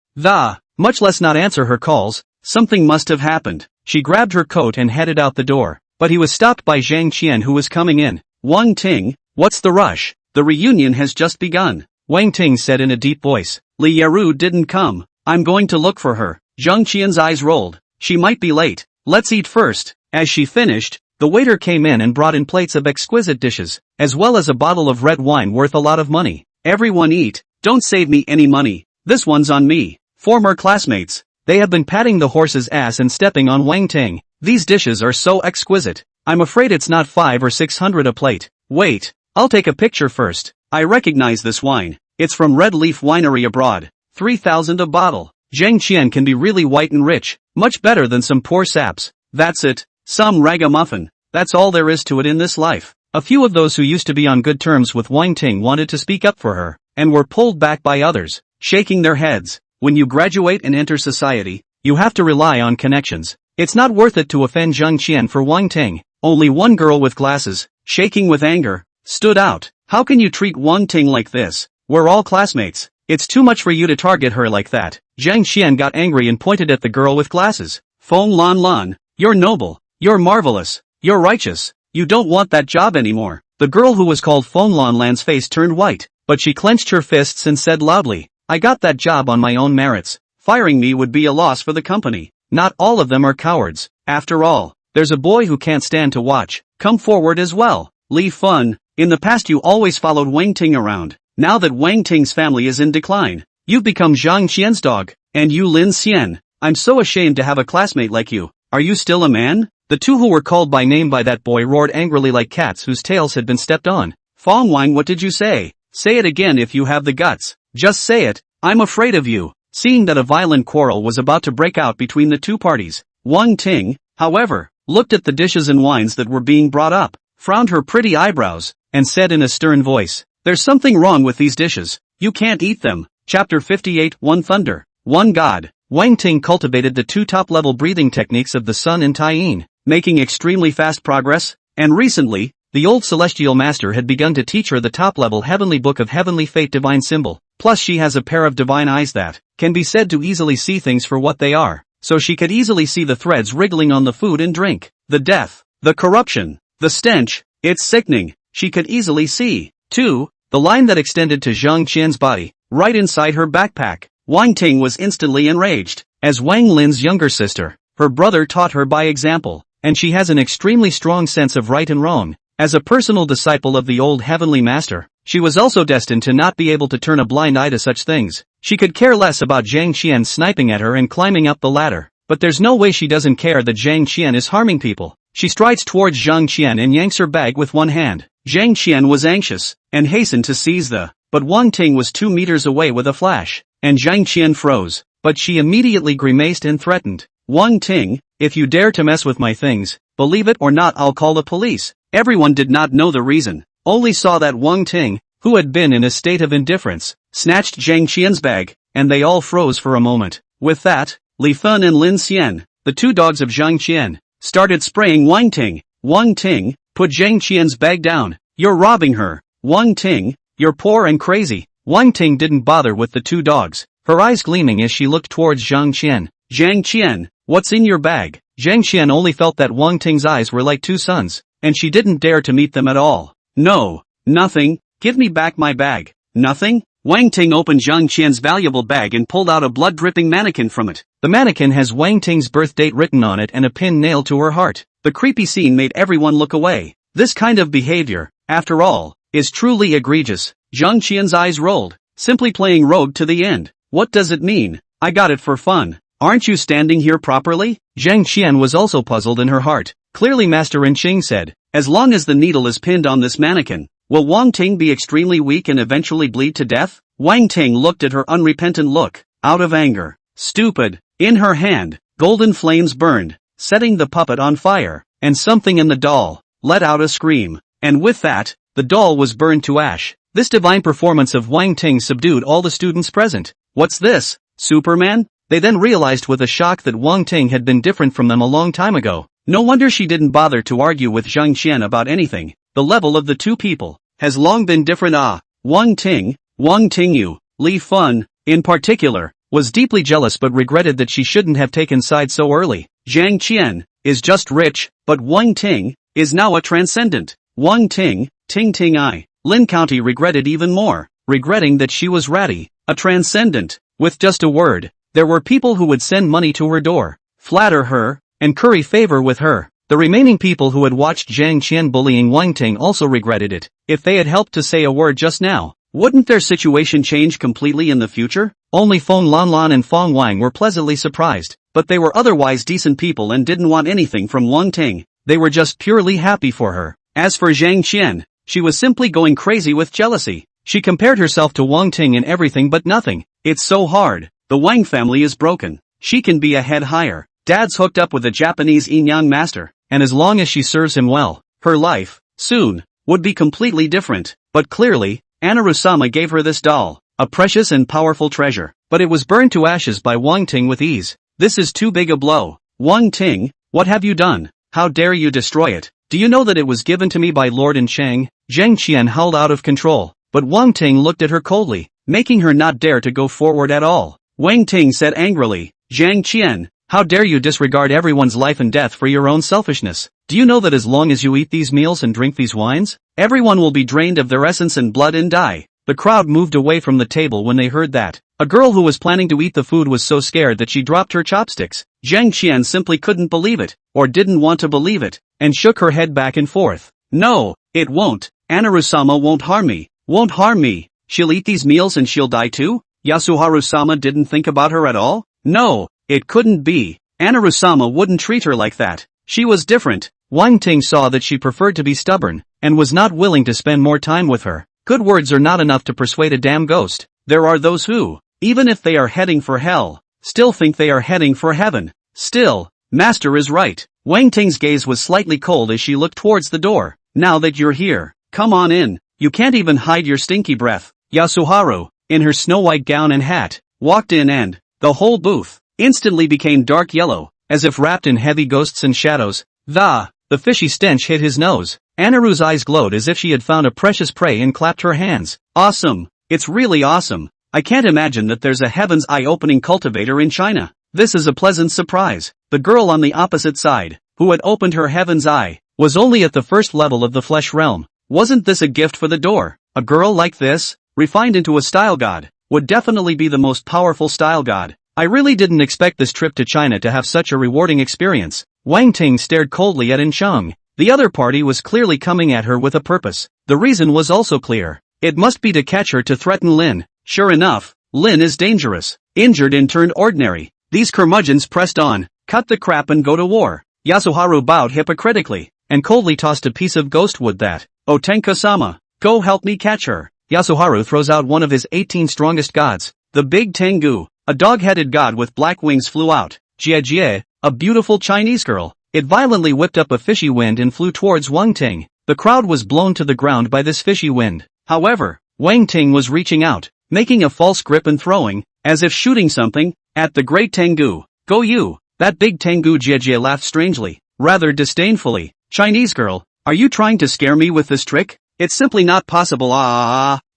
much less not answer her calls. Something must have happened. She grabbed her coat and headed out the door, but he was stopped by Zhang Qian who was coming in. Wang Ting, what's the rush? The reunion has just begun. Wang Ting said in a deep voice. Li Yaru didn't come. I'm going to look for her. Zhang Qian's eyes rolled. She might be late. Let's eat first. As she finished, the waiter came in and brought in plates of exquisite dishes, as well as a bottle of red wine worth a lot of money. Everyone eat. Don't save me any money. This one's on me. Former classmates. They have been patting the horse's ass and stepping on Wang Ting. These dishes are so exquisite. I'm afraid it's not 500 or 600 a plate. Wait, I'll take a picture first. I recognize this wine. It's from Red Leaf Winery abroad. 3,000 a bottle. Zhang Qian can be really white and rich, much better than some poor saps. That's it. Some ragamuffin. That's all there is to it in this life. A few of those who used to be on good terms with Wang Ting wanted to speak up for her, and were pulled back by others, shaking their heads. When you graduate and enter society, you have to rely on connections. It's not worth it to offend Zhang Qian for Wang Ting. Only one girl with glasses, shaking with anger, stood out. How can you treat Wang Ting like this? We're all classmates. It's too much for you to target her like that. Zhang Qian got angry and pointed at the girl with glasses. Feng Lan Lan, you're noble. You're marvelous. You're righteous. You don't want that job anymore. The girl who was called Feng Lan Lan's face turned white, but she clenched her fists and said loudly, I got that job on my own merits. Firing me would be a loss for the company. Not all of them are cowards. After all, there's a boy who can't stand to watch. Come forward as well. Li Fun, in the past you always followed Wang Ting around. Now that Wang Ting's family is in decline, you've become Zhang Qian's dog. And you Lin Xian, I'm so ashamed to have a classmate like you. Are you still a man? The two who were called by name by that boy roared angrily like cats whose tails had been stepped on. Fong Wang, what did you say? Say it again if you have the guts. Just say it. I'm afraid of you. Seeing that a violent quarrel was about to break out between the two parties, Wang Ting, however, looked at the dishes and wines that were being brought up, frowned her pretty eyebrows, and said in a stern voice, there's something wrong with these dishes. You can't eat them. Chapter 58 One Thunder, One God. Wang Ting cultivated the two top-level breathing techniques of the sun and Taiyin, making extremely fast progress, and recently, the old celestial master had begun to teach her the top-level heavenly book of heavenly fate divine symbol, plus she has a pair of divine eyes that can be said to easily see things for what they are, so she could easily see the threads wriggling on the food and drink, the death, the corruption, the stench, it's sickening. She could easily see, too, the line that extended to Zhang Qian's body, right inside her backpack. Wang Ting was instantly enraged. As Wang Lin's younger sister, her brother taught her by example, and she has an extremely strong sense of right and wrong. As a personal disciple of the old heavenly master, she was also destined to not be able to turn a blind eye to such things. She could care less about Zhang Qian sniping at her and climbing up the ladder, but there's no way she doesn't care that Zhang Qian is harming people. She strides towards Zhang Qian and yanks her bag with one hand. Zhang Qian was anxious, and hastened to seize but Wang Ting was 2 meters away with a flash, and Zhang Qian froze, but she immediately grimaced and threatened. Wang Ting, if you dare to mess with my things, believe it or not I'll call the police. Everyone did not know the reason, only saw that Wang Ting, who had been in a state of indifference, snatched Zhang Qian's bag, and they all froze for a moment. With that, Li Fun and Lin Xian, the two dogs of Zhang Qian, started spraying Wang Ting. Wang Ting, put Zhang Qian's bag down. You're robbing her. Wang Ting, you're poor and crazy. Wang Ting didn't bother with the two dogs, her eyes gleaming as she looked towards Zhang Qian. Zhang Qian, what's in your bag? Zhang Qian only felt that Wang Ting's eyes were like two suns, and she didn't dare to meet them at all. No, nothing. Give me back my bag. Nothing? Wang Ting opened Zhang Qian's valuable bag and pulled out a blood-dripping mannequin from it. The mannequin has Wang Ting's birth date written on it and a pin nailed to her heart. The creepy scene made everyone look away. This kind of behavior, after all, is truly egregious. Zhang Qian's eyes rolled, simply playing rogue to the end. What does it mean? I got it for fun. Aren't you standing here properly? Zhang Qian was also puzzled in her heart. Clearly Master Ren Qing said, as long as the needle is pinned on this mannequin, Will Wang Ting be extremely weak and eventually bleed to death? Wang Ting looked at her unrepentant look, out of anger. Stupid. In her hand, golden flames burned, setting the puppet on fire, and something in the doll let out a scream. And with that, the doll was burned to ash. This divine performance of Wang Ting subdued all the students present. What's this? Superman? They then realized with a shock that Wang Ting had been different from them a long time ago. No wonder she didn't bother to argue with Zhang Qian about anything. The level of the two people has long been different. Wang Ting Yu, Li Fun, in particular, was deeply jealous but regretted that she shouldn't have taken sides so early. Zhang Qian is just rich, but Wang Ting is now a transcendent. Wang Ting I. Lin County regretted even more, regretting that she was ratty, a transcendent. With just a word, there were people who would send money to her door, flatter her, and curry favor with her. The remaining people who had watched Zhang Qian bullying Wang Ting also regretted it. If they had helped to say a word just now, wouldn't their situation change completely in the future? Only Feng Lanlan and Feng Wang were pleasantly surprised, but they were otherwise decent people and didn't want anything from Wang Ting. They were just purely happy for her. As for Zhang Qian, she was simply going crazy with jealousy. She compared herself to Wang Ting in everything but nothing. It's so hard. The Wang family is broken. She can be a head higher. Dad's hooked up with a Japanese yin-yang master, and as long as she serves him well, her life, soon, would be completely different. But clearly, Anaru-sama gave her this doll, a precious and powerful treasure, but it was burned to ashes by Wang Ting with ease. This is too big a blow. Wang Ting, what have you done? How dare you destroy it? Do you know that it was given to me by Lord and Shang? Zhang Qian howled out of control, but Wang Ting looked at her coldly, making her not dare to go forward at all. Wang Ting said angrily, Zhang Qian, how dare you disregard everyone's life and death for your own selfishness? Do you know that as long as you eat these meals and drink these wines, everyone will be drained of their essence and blood and die? The crowd moved away from the table when they heard that. A girl who was planning to eat the food was so scared that she dropped her chopsticks. Zhang Qian simply couldn't believe it, or didn't want to believe it, and shook her head back and forth. No, it won't. Anaru-sama won't harm me. Won't harm me. She'll eat these meals and she'll die too? Yasuharu-sama didn't think about her at all? No, it couldn't be. Anaru-sama wouldn't treat her like that. She was different. Wang Ting saw that she preferred to be stubborn, and was not willing to spend more time with her. Good words are not enough to persuade a damn ghost. There are those who, even if they are heading for hell, still think they are heading for heaven. Still, Master is right. Wang Ting's gaze was slightly cold as she looked towards the door. Now that you're here, come on in. You can't even hide your stinky breath. Yasuharu, in her snow-white gown and hat, walked in and, the whole booth, instantly became dark yellow, as if wrapped in heavy ghosts and shadows. The fishy stench hit his nose. Anaru's eyes glowed as if she had found a precious prey and clapped her hands. Awesome. It's really awesome. I can't imagine that there's a heaven's eye-opening cultivator in China. This is a pleasant surprise. The girl on the opposite side, who had opened her heaven's eye, was only at the first level of the flesh realm. Wasn't this a gift for the door? A girl like this, refined into a style god, would definitely be the most powerful style god. I really didn't expect this trip to China to have such a rewarding experience. Wang Ting stared coldly at Incheng. The other party was clearly coming at her with a purpose. The reason was also clear. It must be to catch her to threaten Lin. Sure enough, Lin is dangerous, injured and turned ordinary. These curmudgeons pressed on, cut the crap and go to war. Yasuharu bowed hypocritically, and coldly tossed a piece of ghost wood that, "Oh Tenko-sama, go help me catch her." Yasuharu throws out one of his 18 strongest gods. The big Tengu, a dog-headed god with black wings, flew out. Jie, a beautiful Chinese girl. It violently whipped up a fishy wind and flew towards Wang Ting. The crowd was blown to the ground by this fishy wind. However, Wang Ting was reaching out, making a false grip and throwing, as if shooting something, at the great Tengu. Go you! That big Tengu. Jie laughed strangely, rather disdainfully. Chinese girl, are you trying to scare me with this trick? It's simply not possible.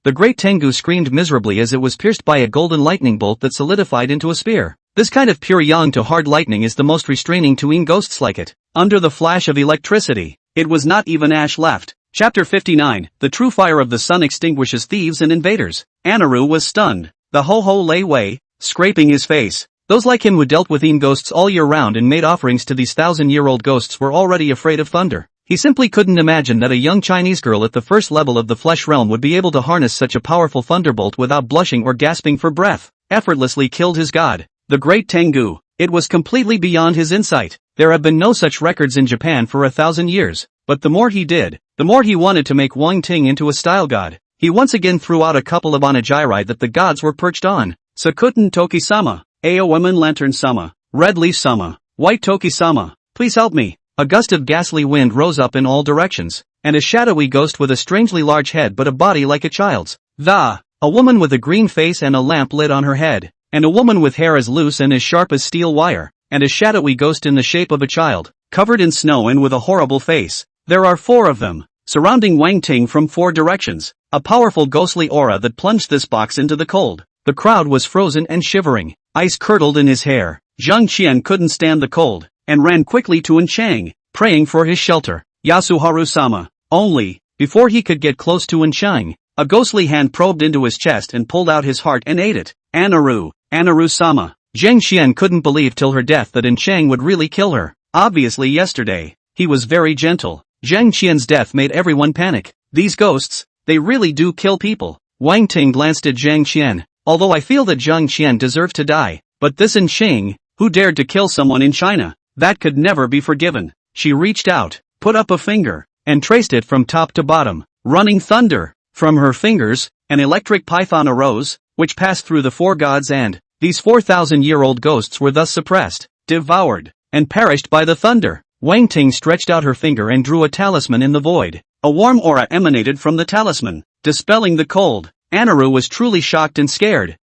The great Tengu screamed miserably as it was pierced by a golden lightning bolt that solidified into a spear. This kind of pure yang to hard lightning is the most restraining to in ghosts like it. Under the flash of electricity, it was not even ash left. Chapter 59, The true fire of the sun extinguishes thieves and invaders. Anaru was stunned. The ho-ho lay way, scraping his face. Those like him who dealt with in ghosts all year round and made offerings to these 1,000-year-old ghosts were already afraid of thunder. He simply couldn't imagine that a young Chinese girl at the first level of the flesh realm would be able to harness such a powerful thunderbolt without blushing or gasping for breath. Effortlessly killed his god, the great Tengu. It was completely beyond his insight. There have been no such records in Japan for 1,000 years, but the more he did, the more he wanted to make Wang Ting into a style god. He once again threw out a couple of onigiri that the gods were perched on. Sakuten Toki-sama, Ao Women Lantern-sama, Red Leaf-sama, White Toki-sama, please help me. A gust of ghastly wind rose up in all directions, and a shadowy ghost with a strangely large head but a body like a child's. A woman with a green face and a lamp lit on her head, and a woman with hair as loose and as sharp as steel wire, and a shadowy ghost in the shape of a child, covered in snow and with a horrible face. There are 4 of them, surrounding Wang Ting from 4 directions, a powerful ghostly aura that plunged this box into the cold. The crowd was frozen and shivering, ice curdled in his hair. Zhang Qian couldn't stand the cold, and ran quickly to Enchang, praying for his shelter. Yasuharu-sama. Only, before he could get close to Enchang, a ghostly hand probed into his chest and pulled out his heart and ate it. Anaru-sama. Zhang Qian couldn't believe till her death that Enchang would really kill her. Obviously yesterday, he was very gentle. Zhang Qian's death made everyone panic. These ghosts, they really do kill people. Wang Ting glanced at Zhang Qian. Although I feel that Zhang Qian deserved to die, but this Enchang, who dared to kill someone in China, that could never be forgiven. She reached out, put up a finger, and traced it from top to bottom. Running thunder. From her fingers, an electric python arose, which passed through the 4 gods, and these 4,000-year-old ghosts were thus suppressed, devoured, and perished by the thunder. Wang Ting stretched out her finger and drew a talisman in the void. A warm aura emanated from the talisman, dispelling the cold. Anaru was truly shocked and scared.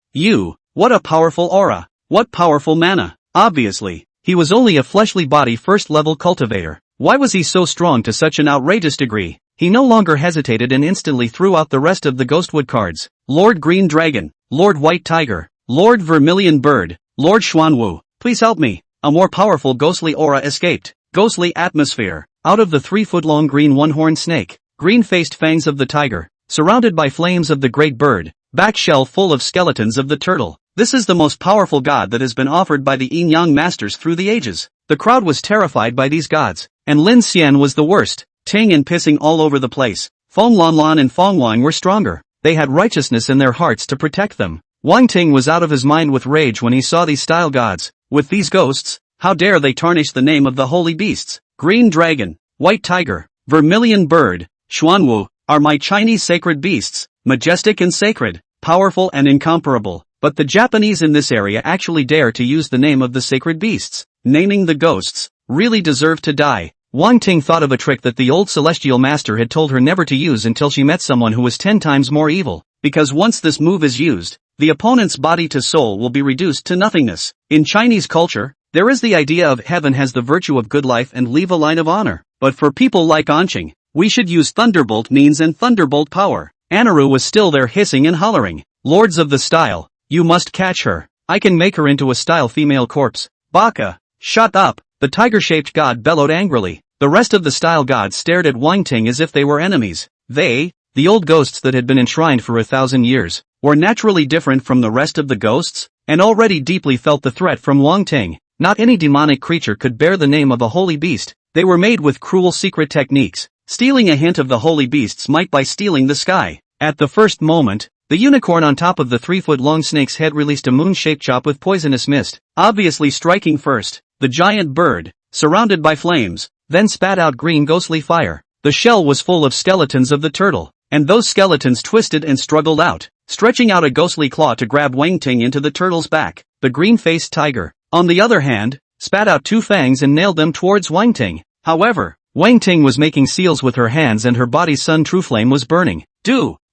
What a powerful aura. What powerful mana. Obviously, he was only a fleshly body first-level cultivator. Why was he so strong to such an outrageous degree? He no longer hesitated and instantly threw out the rest of the Ghostwood cards. Lord Green Dragon, Lord White Tiger, Lord Vermilion Bird, Lord Xuanwu, please help me. A more powerful ghostly aura escaped. Ghostly atmosphere. Out of the 3-foot-long green one-horned snake, green-faced fangs of the tiger, surrounded by flames of the great bird, back shell full of skeletons of the turtle. This is the most powerful god that has been offered by the Yin-Yang masters through the ages. The crowd was terrified by these gods, and Lin Xian was the worst. Ting and pissing all over the place. Feng Lanlan and Feng Wang were stronger. They had righteousness in their hearts to protect them. Wang Ting was out of his mind with rage when he saw these style gods. With these ghosts, how dare they tarnish the name of the holy beasts? Green Dragon, White Tiger, Vermilion Bird, Xuanwu, are my Chinese sacred beasts, majestic and sacred, powerful and incomparable. But the Japanese in this area actually dare to use the name of the sacred beasts. Naming the ghosts, really deserve to die. Wang Ting thought of a trick that the old celestial master had told her never to use until she met someone who was 10 times more evil, because once this move is used, the opponent's body to soul will be reduced to nothingness. In Chinese culture, there is the idea of heaven has the virtue of good life and leave a line of honor, but for people like Anqing, we should use thunderbolt means and thunderbolt power. Anaru was still there hissing and hollering. Lords of the style, you must catch her. I can make her into a style female corpse. Baka, shut up, the tiger-shaped god bellowed angrily. The rest of the style gods stared at Wang Ting as if they were enemies. They, the old ghosts that had been enshrined for 1,000 years, were naturally different from the rest of the ghosts, and already deeply felt the threat from Wang Ting. Not any demonic creature could bear the name of a holy beast. They were made with cruel secret techniques, stealing a hint of the holy beast's might by stealing the sky. At the first moment, the unicorn on top of the 3-foot-long snake's head released a moon-shaped chop with poisonous mist, obviously striking first. The giant bird, surrounded by flames, then spat out green ghostly fire. The shell was full of skeletons of the turtle, and those skeletons twisted and struggled out, stretching out a ghostly claw to grab Wang Ting into the turtle's back. The green-faced tiger, on the other hand, spat out 2 fangs and nailed them towards Wang Ting. However, Wang Ting was making seals with her hands and her body's sun true flame was burning.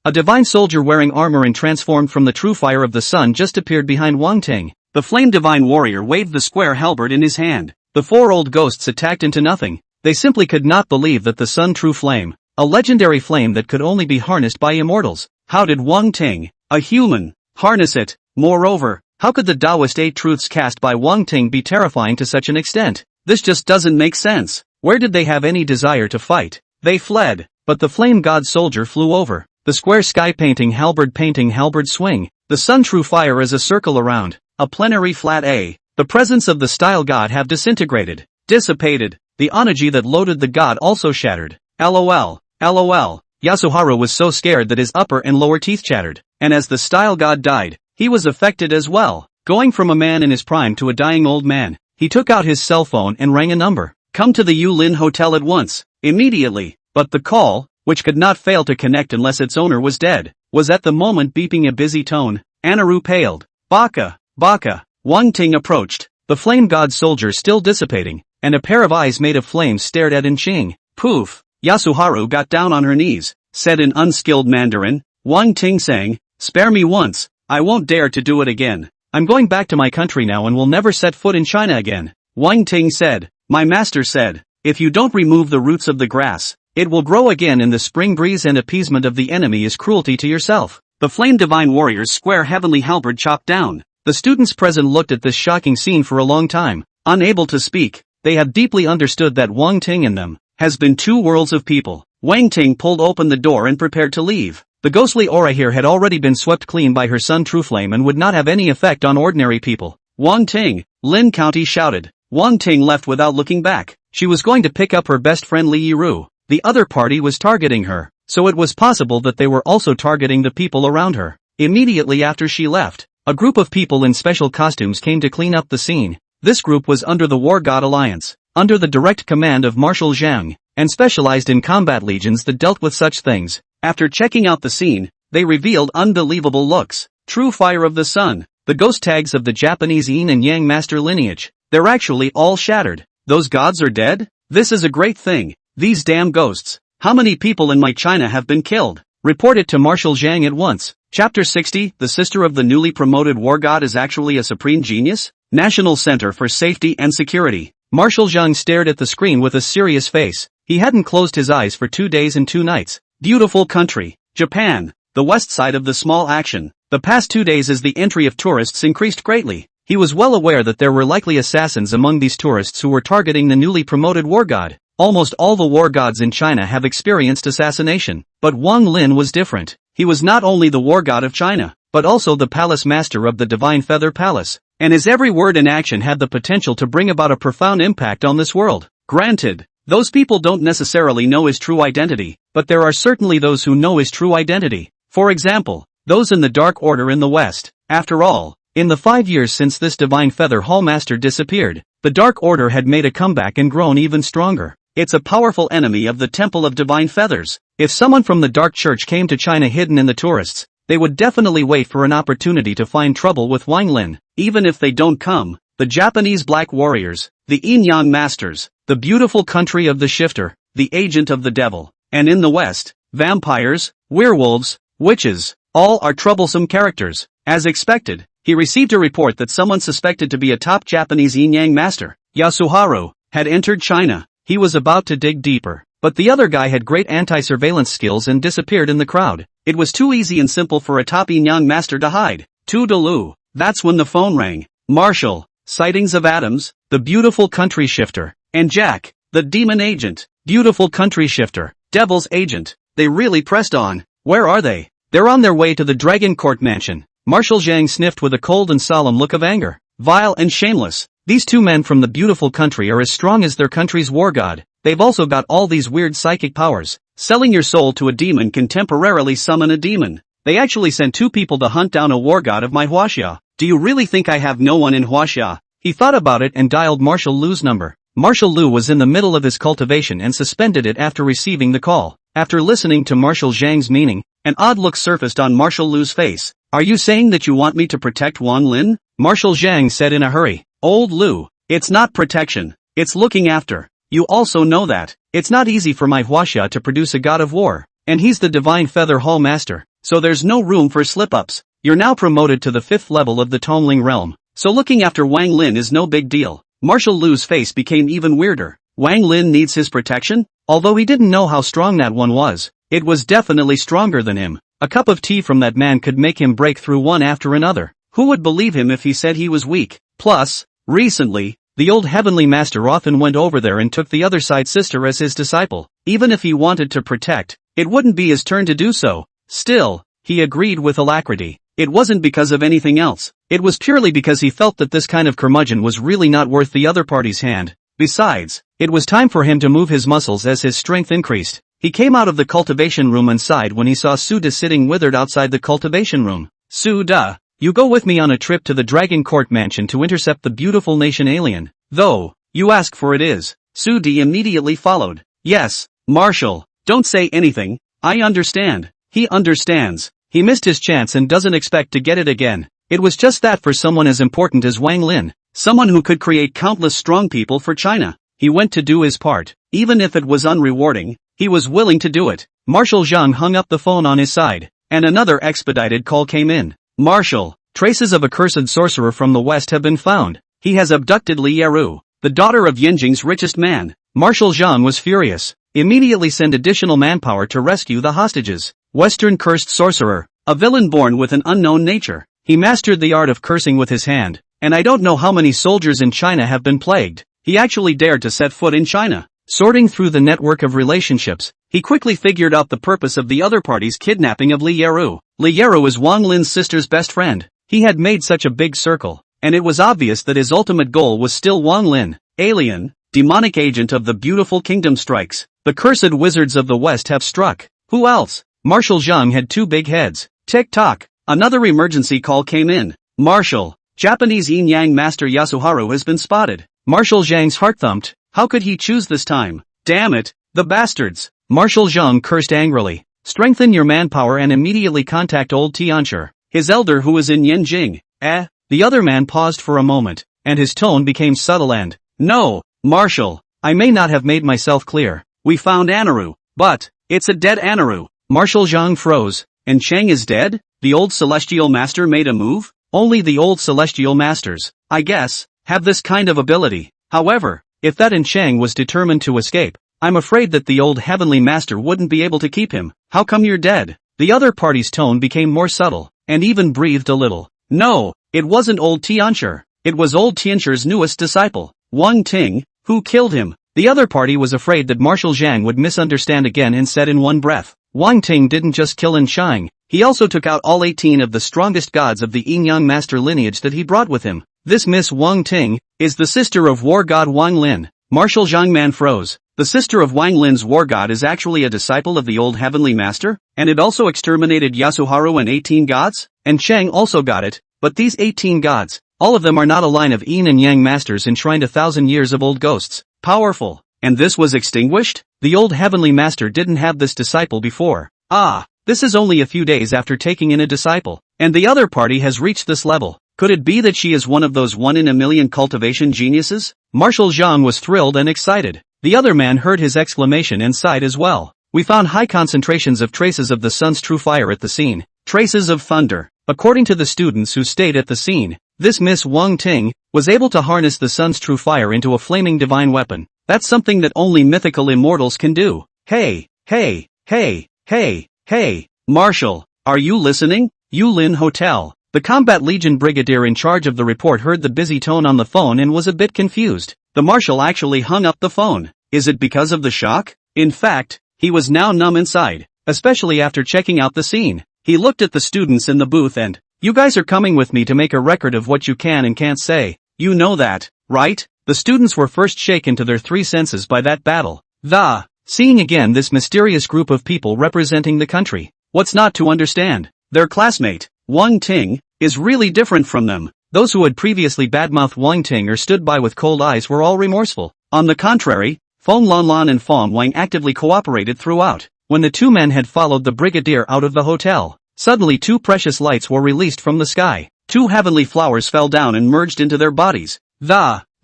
A divine soldier wearing armor and transformed from the true fire of the sun just appeared behind Wang Ting. The flame divine warrior waved the square halberd in his hand. The 4 old ghosts attacked into nothing. They simply could not believe that the sun true flame, a legendary flame that could only be harnessed by immortals. How did Wang Ting, a human, harness it? Moreover, how could the Taoist 8 truths cast by Wang Ting be terrifying to such an extent? This just doesn't make sense. Where did they have any desire to fight? They fled, but the flame god soldier flew over. The square sky painting halberd swing. The sun true fire as a circle around, a plenary flat A. The presence of the style god have disintegrated, dissipated. The energy that loaded the god also shattered. LOL. Yasuharu was so scared that his upper and lower teeth chattered. And as the style god died, he was affected as well. Going from a man in his prime to a dying old man, he took out his cell phone and rang a number. Come to the Yulin Hotel at once, immediately. But the call, which could not fail to connect unless its owner was dead, was at the moment beeping a busy tone. Anaru paled. Baka, Baka. Wang Ting approached, the flame god soldier still dissipating, and a pair of eyes made of flame stared at Ching. Poof. Yasuharu got down on her knees, said in unskilled Mandarin. Wang Ting sang, spare me once, I won't dare to do it again. I'm going back to my country now and will never set foot in China again. Wang Ting said, my master said, if you don't remove the roots of the grass, it will grow again in the spring breeze, and appeasement of the enemy is cruelty to yourself. The flame divine warrior's square heavenly halberd chopped down. The students present looked at this shocking scene for a long time, unable to speak. They have deeply understood that Wang Ting in them has been two worlds of people. Wang Ting pulled open the door and prepared to leave. The ghostly aura here had already been swept clean by her son Trueflame and would not have any effect on ordinary people. Wang Ting, Lin County shouted. Wang Ting left without looking back. She was going to pick up her best friend Li Yaru. The other party was targeting her, so it was possible that they were also targeting the people around her. Immediately after she left, a group of people in special costumes came to clean up the scene. This group was under the War God Alliance, under the direct command of Marshal Zhang, and specialized in combat legions that dealt with such things. After checking out the scene, they revealed unbelievable looks. True fire of the sun, the ghost tags of the Japanese yin and yang master lineage. They're actually all shattered. Those gods are dead? This is a great thing. These damn ghosts. How many people in my China have been killed? Report it to Marshal Zhang at once. Chapter 60, the sister of the newly promoted war god is actually a supreme genius? National Center for Safety and Security. Marshal Zhang stared at the screen with a serious face. He hadn't closed his eyes for 2 days and 2 nights. Beautiful country. Japan. The west side of the small action. The past 2 days as the entry of tourists increased greatly. He was well aware that there were likely assassins among these tourists who were targeting the newly promoted war god. Almost all the war gods in China have experienced assassination, but Wang Lin was different. He was not only the war god of China, but also the palace master of the Divine Feather Palace, and his every word and action had the potential to bring about a profound impact on this world. Granted, those people don't necessarily know his true identity, but there are certainly those who know his true identity. For example, those in the Dark Order in the West. After all, in the 5 years since this Divine Feather Hallmaster disappeared, the Dark Order had made a comeback and grown even stronger. It's a powerful enemy of the Temple of Divine Feathers. If someone from the Dark Church came to China hidden in the tourists, they would definitely wait for an opportunity to find trouble with Wang Lin. Even if they don't come, the Japanese Black Warriors, the Yin-Yang Masters, the beautiful country of the Shifter, the agent of the devil, and in the West, vampires, werewolves, witches, all are troublesome characters. As expected, he received a report that someone suspected to be a top Japanese Yin-Yang Master, Yasuharu, had entered China. He was about to dig deeper, but the other guy had great anti-surveillance skills and disappeared in the crowd. It was too easy and simple for a top Yin-Yang Master to hide. Toodaloo. That's when the phone rang. Marshal, sightings of Adams, the beautiful country shifter, and Jack, the demon agent. Beautiful country shifter, devil's agent. They really pressed on. Where are they? They're on their way to the Dragon Court Mansion. Marshal Zhang sniffed with a cold and solemn look of anger. Vile and shameless. These two men from the beautiful country are as strong as their country's war god. They've also got all these weird psychic powers. Selling your soul to a demon can temporarily summon a demon. They actually sent 2 people to hunt down a war god of my Huaxia. Do you really think I have no one in Huaxia? He thought about it and dialed Marshal Lu's number. Marshal Lu was in the middle of his cultivation and suspended it after receiving the call. After listening to Marshal Zhang's meaning, an odd look surfaced on Marshal Lu's face. Are you saying that you want me to protect Wang Lin? Marshal Zhang said in a hurry. Old Lu, it's not protection, it's looking after. You also know that. It's not easy for my Huaxia to produce a god of war, and he's the Divine Feather Hall Master, so there's no room for slip-ups. You're now promoted to the 5th level of the Tongling realm, so looking after Wang Lin is no big deal. Marshal Lu's face became even weirder. Wang Lin needs his protection? Although he didn't know how strong that one was, it was definitely stronger than him. A cup of tea from that man could make him break through one after another. Who would believe him if he said he was weak? Plus, recently, the old Heavenly Master often went over there and took the other side sister as his disciple. Even if he wanted to protect, it wouldn't be his turn to do so. Still, he agreed with alacrity. It wasn't because of anything else. It was purely because he felt that this kind of curmudgeon was really not worth the other party's hand. Besides, it was time for him to move his muscles as his strength increased. He came out of the cultivation room and sighed when he saw Suda sitting withered outside the cultivation room. Suda, you go with me on a trip to the Dragon Court Mansion to intercept the beautiful nation alien. Though, you ask for it is. Sudi immediately followed. Yes, Marshal, Don't say anything, I understand. He understands. He missed his chance and doesn't expect to get it again. It was just that for someone as important as Wang Lin, someone who could create countless strong people for China, he went to do his part. Even if it was unrewarding, he was willing to do it. Marshal Zhang hung up the phone on his side, and another expedited call came in. Marshal, traces of a cursed sorcerer from the west have been found. He has abducted Li Yaru, the daughter of Yanjing's richest man. Marshal Zhang was furious. Immediately send additional manpower to rescue the hostages. Western cursed sorcerer, a villain born with an unknown nature. He mastered the art of cursing with his hand, and I don't know how many soldiers in China have been plagued. He actually dared to set foot in China. Sorting through the network of relationships, he quickly figured out the purpose of the other party's kidnapping of Li Yaru. Li Yaru is Wang Lin's sister's best friend. He had made such a big circle, and it was obvious that his ultimate goal was still Wang Lin. Alien, demonic agent of the beautiful kingdom strikes. The cursed wizards of the west have struck. Who else? Marshal Zhang had two big heads. Tick-tock, another emergency call came in. Marshal, Japanese yin-yang master Yasuharu has been spotted. Marshal Zhang's heart thumped. How could he choose this time? Damn it, the bastards. Marshal Zhang cursed angrily. Strengthen your manpower and immediately contact old Tianshi, his elder who is in Yanjing. The other man paused for a moment, and his tone became subtle and, no, Marshal, I may not have made myself clear. We found Anaru, but, it's a dead Anaru. Marshal Zhang froze. And Cheng is dead? The old celestial master made a move? Only the old celestial masters, I guess, have this kind of ability. However, if that and Cheng was determined to escape, I'm afraid that the old heavenly master wouldn't be able to keep him. How come you're dead? The other party's tone became more subtle, and even breathed a little. No, it wasn't old Tianshi. It was old Tianshi's newest disciple, Wang Ting, who killed him. The other party was afraid that Marshal Zhang would misunderstand again and said in one breath, Wang Ting didn't just kill Shang, he also took out all 18 of the strongest gods of the yin-yang master lineage that he brought with him. This Miss Wang Ting is the sister of war god Wang Lin. Marshal Zhang man froze. The sister of Wang Lin's war god is actually a disciple of the old heavenly master, and it also exterminated Yasuharu and 18 gods? And Cheng also got it, but these 18 gods, all of them are not a line of yin and yang masters enshrined 1,000 years of old ghosts. Powerful. And this was extinguished? The old heavenly master didn't have this disciple before. This is only a few days after taking in a disciple, and the other party has reached this level. Could it be that she is one of those 1 in a million cultivation geniuses? Marshal Zhang was thrilled and excited. The other man heard his exclamation and sighed as well. We found high concentrations of traces of the sun's true fire at the scene. Traces of thunder. According to the students who stayed at the scene, this Miss Wang Ting was able to harness the sun's true fire into a flaming divine weapon. That's something that only mythical immortals can do. Hey, Marshal, are you listening? Yulin Hotel. The Combat Legion brigadier in charge of the report heard the busy tone on the phone and was a bit confused. The marshal actually hung up the phone. Is it because of the shock? In fact, he was now numb inside, especially after checking out the scene. He looked at the students in the booth and, you guys are coming with me to make a record of what you can and can't say. You know that, right? The students were first shaken to their 3 senses by that battle. Seeing again this mysterious group of people representing the country. What's not to understand? Their classmate, Wang Ting, is really different from them. Those who had previously badmouthed Wang Ting or stood by with cold eyes were all remorseful. On the contrary, Feng Lanlan and Feng Wang actively cooperated throughout. When the 2 men had followed the brigadier out of the hotel, suddenly 2 precious lights were released from the sky. 2 heavenly flowers fell down and merged into their bodies.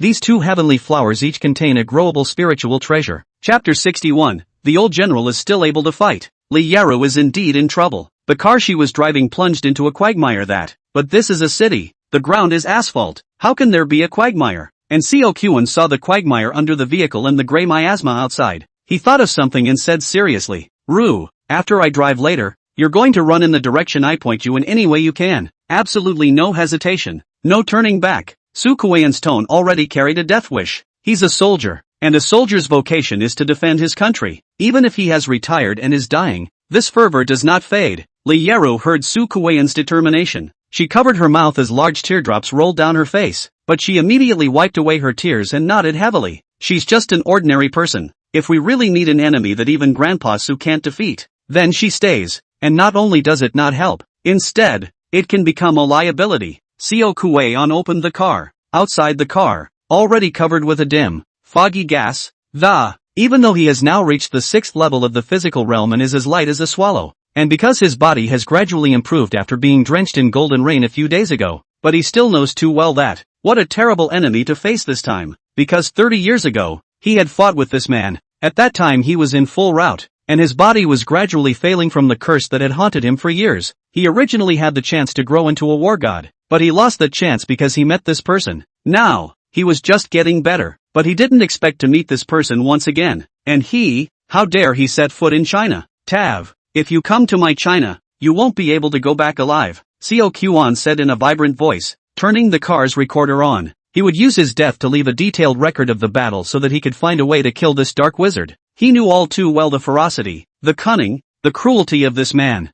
These 2 heavenly flowers each contain a growable spiritual treasure. Chapter 61. The old general is still able to fight. Li Yaru is indeed in trouble. The car she was driving plunged into a quagmire but this is a city. The ground is asphalt. How can there be a quagmire? And Seo Kyun saw the quagmire under the vehicle and the grey miasma outside. He thought of something and said seriously, Ru, after I drive later, you're going to run in the direction I point you in any way you can. Absolutely no hesitation. No turning back. Su Kuian's tone already carried a death wish. He's a soldier, and a soldier's vocation is to defend his country. Even if he has retired and is dying, this fervor does not fade. Li Yaru heard Su Kuian's determination. She covered her mouth as large teardrops rolled down her face, but she immediately wiped away her tears and nodded heavily. She's just an ordinary person. If we really need an enemy that even Grandpa Su can't defeat, then she stays, and not only does it not help, instead, it can become a liability. Seo Kuan opened the car. Outside the car, already covered with a dim, foggy gas, even though he has now reached the 6th level of the physical realm and is as light as a swallow. And because his body has gradually improved after being drenched in golden rain a few days ago. But he still knows too well that, what a terrible enemy to face this time. Because 30 years ago, he had fought with this man. At that time he was in full rout, and his body was gradually failing from the curse that had haunted him for years. He originally had the chance to grow into a war god, but he lost that chance because he met this person. Now, he was just getting better, but he didn't expect to meet this person once again. And how dare he set foot in China? Tav, if you come to my China, you won't be able to go back alive, Seo said in a vibrant voice, turning the car's recorder on. He would use his death to leave a detailed record of the battle so that he could find a way to kill this dark wizard. He knew all too well the ferocity, the cunning, the cruelty of this man.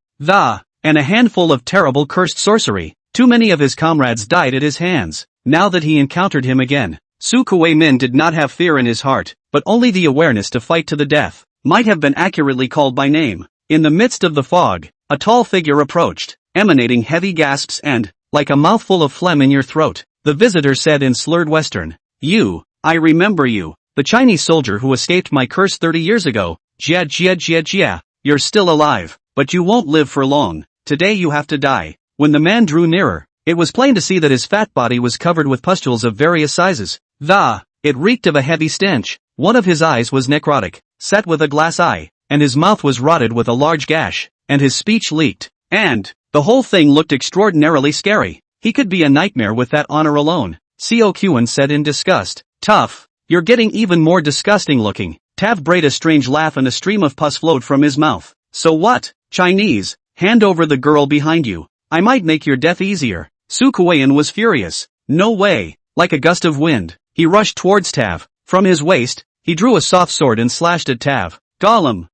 And a handful of terrible cursed sorcery. Too many of his comrades died at his hands. Now that he encountered him again, Su Kuei-min did not have fear in his heart, but only the awareness to fight to the death. Might have been accurately called by name. In the midst of the fog, a tall figure approached, emanating heavy gasps and, like a mouthful of phlegm in your throat, the visitor said in slurred Western. I remember you, the Chinese soldier who escaped my curse 30 years ago. Jia, you're still alive, but you won't live for long. Today you have to die. When the man drew nearer, it was plain to see that his fat body was covered with pustules of various sizes. It reeked of a heavy stench. One of his eyes was necrotic, set with a glass eye, and his mouth was rotted with a large gash, and his speech leaked. And the whole thing looked extraordinarily scary. He could be a nightmare with that honor alone, Seo said in disgust. Tough, you're getting even more disgusting looking. Tav brayed a strange laugh and a stream of pus flowed from his mouth. So what, Chinese, hand over the girl behind you. I might make your death easier. Su Kuei-in was furious. No way. Like a gust of wind, he rushed towards Tav. From his waist, he drew a soft sword and slashed at Tav. Gollum.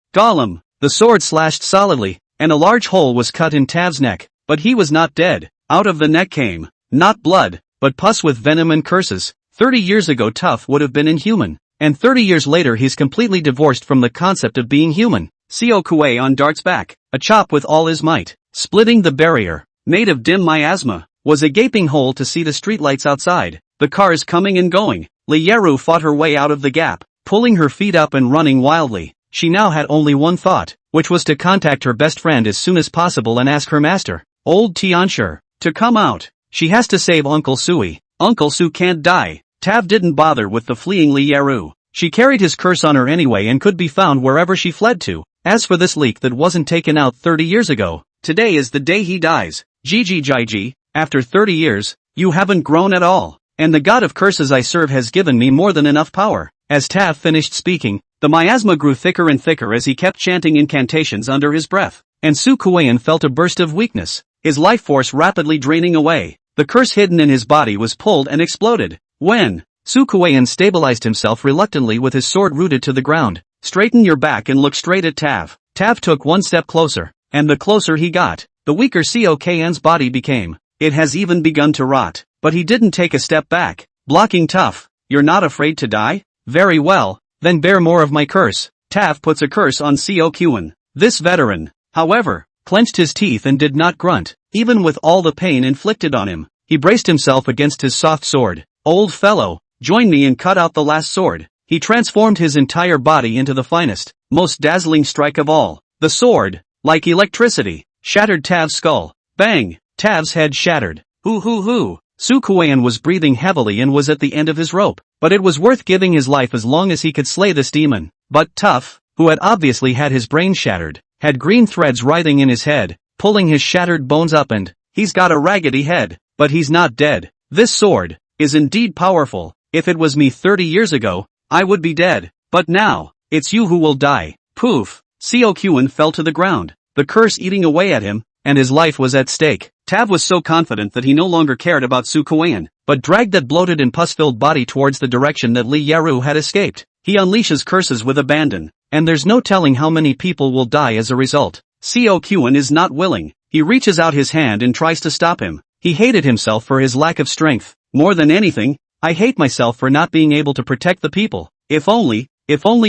The sword slashed solidly, and a large hole was cut in Tav's neck, but he was not dead. Out of the neck came, not blood, but pus with venom and curses. 30 years ago Tough would have been inhuman, and 30 years later he's completely divorced from the concept of being human. Seo Kuei-on darts back, a chop with all his might, splitting the barrier, made of dim miasma, was a gaping hole to see the streetlights outside, the cars coming and going. Yaru fought her way out of the gap, pulling her feet up and running wildly. She now had only one thought, which was to contact her best friend as soon as possible and ask her master, old Tianshi, to come out. She has to save Uncle Sui. Uncle Su can't die. Tav didn't bother with the fleeing Yaru. She carried his curse on her anyway and could be found wherever she fled to. As for this leak that wasn't taken out 30 years ago, today is the day he dies. Jiji, after 30 years, you haven't grown at all. And the god of curses I serve has given me more than enough power. As Tav finished speaking, the miasma grew thicker and thicker as he kept chanting incantations under his breath. And Su Kuei-in felt a burst of weakness, his life force rapidly draining away. The curse hidden in his body was pulled and exploded. When Su Kuei-in stabilized himself reluctantly with his sword rooted to the ground. Straighten your back and look straight at Tav. Tav took one step closer, and the closer he got, the weaker Seo Kuei-in's body became. It has even begun to rot, but he didn't take a step back, blocking Tough. You're not afraid to die? Very well, then bear more of my curse. Tav puts a curse on Seo Kuei-in. This veteran, however, clenched his teeth and did not grunt, even with all the pain inflicted on him. He braced himself against his soft sword. Old fellow, join me and cut out the last sword. He transformed his entire body into the finest, most dazzling strike of all. The sword, like electricity, shattered Tav's skull. Bang! Tav's head shattered. Hoo. Su Kuei-in was breathing heavily and was at the end of his rope, but it was worth giving his life as long as he could slay this demon. But Tough, who had obviously had his brain shattered, had green threads writhing in his head, pulling his shattered bones up, and he's got a raggedy head, but he's not dead. This sword is indeed powerful. If it was me 30 years ago, I would be dead, but now, it's you who will die. Poof! Seo Kuei-in fell to the ground, the curse eating away at him, and his life was at stake. Tav was so confident that he no longer cared about Su Kuei-in, but dragged that bloated and pus-filled body towards the direction that Yaru had escaped. He unleashes curses with abandon, and there's no telling how many people will die as a result. Seo Kuei-in is not willing. He reaches out his hand and tries to stop him. He hated himself for his lack of strength. More than anything, I hate myself for not being able to protect the people. If only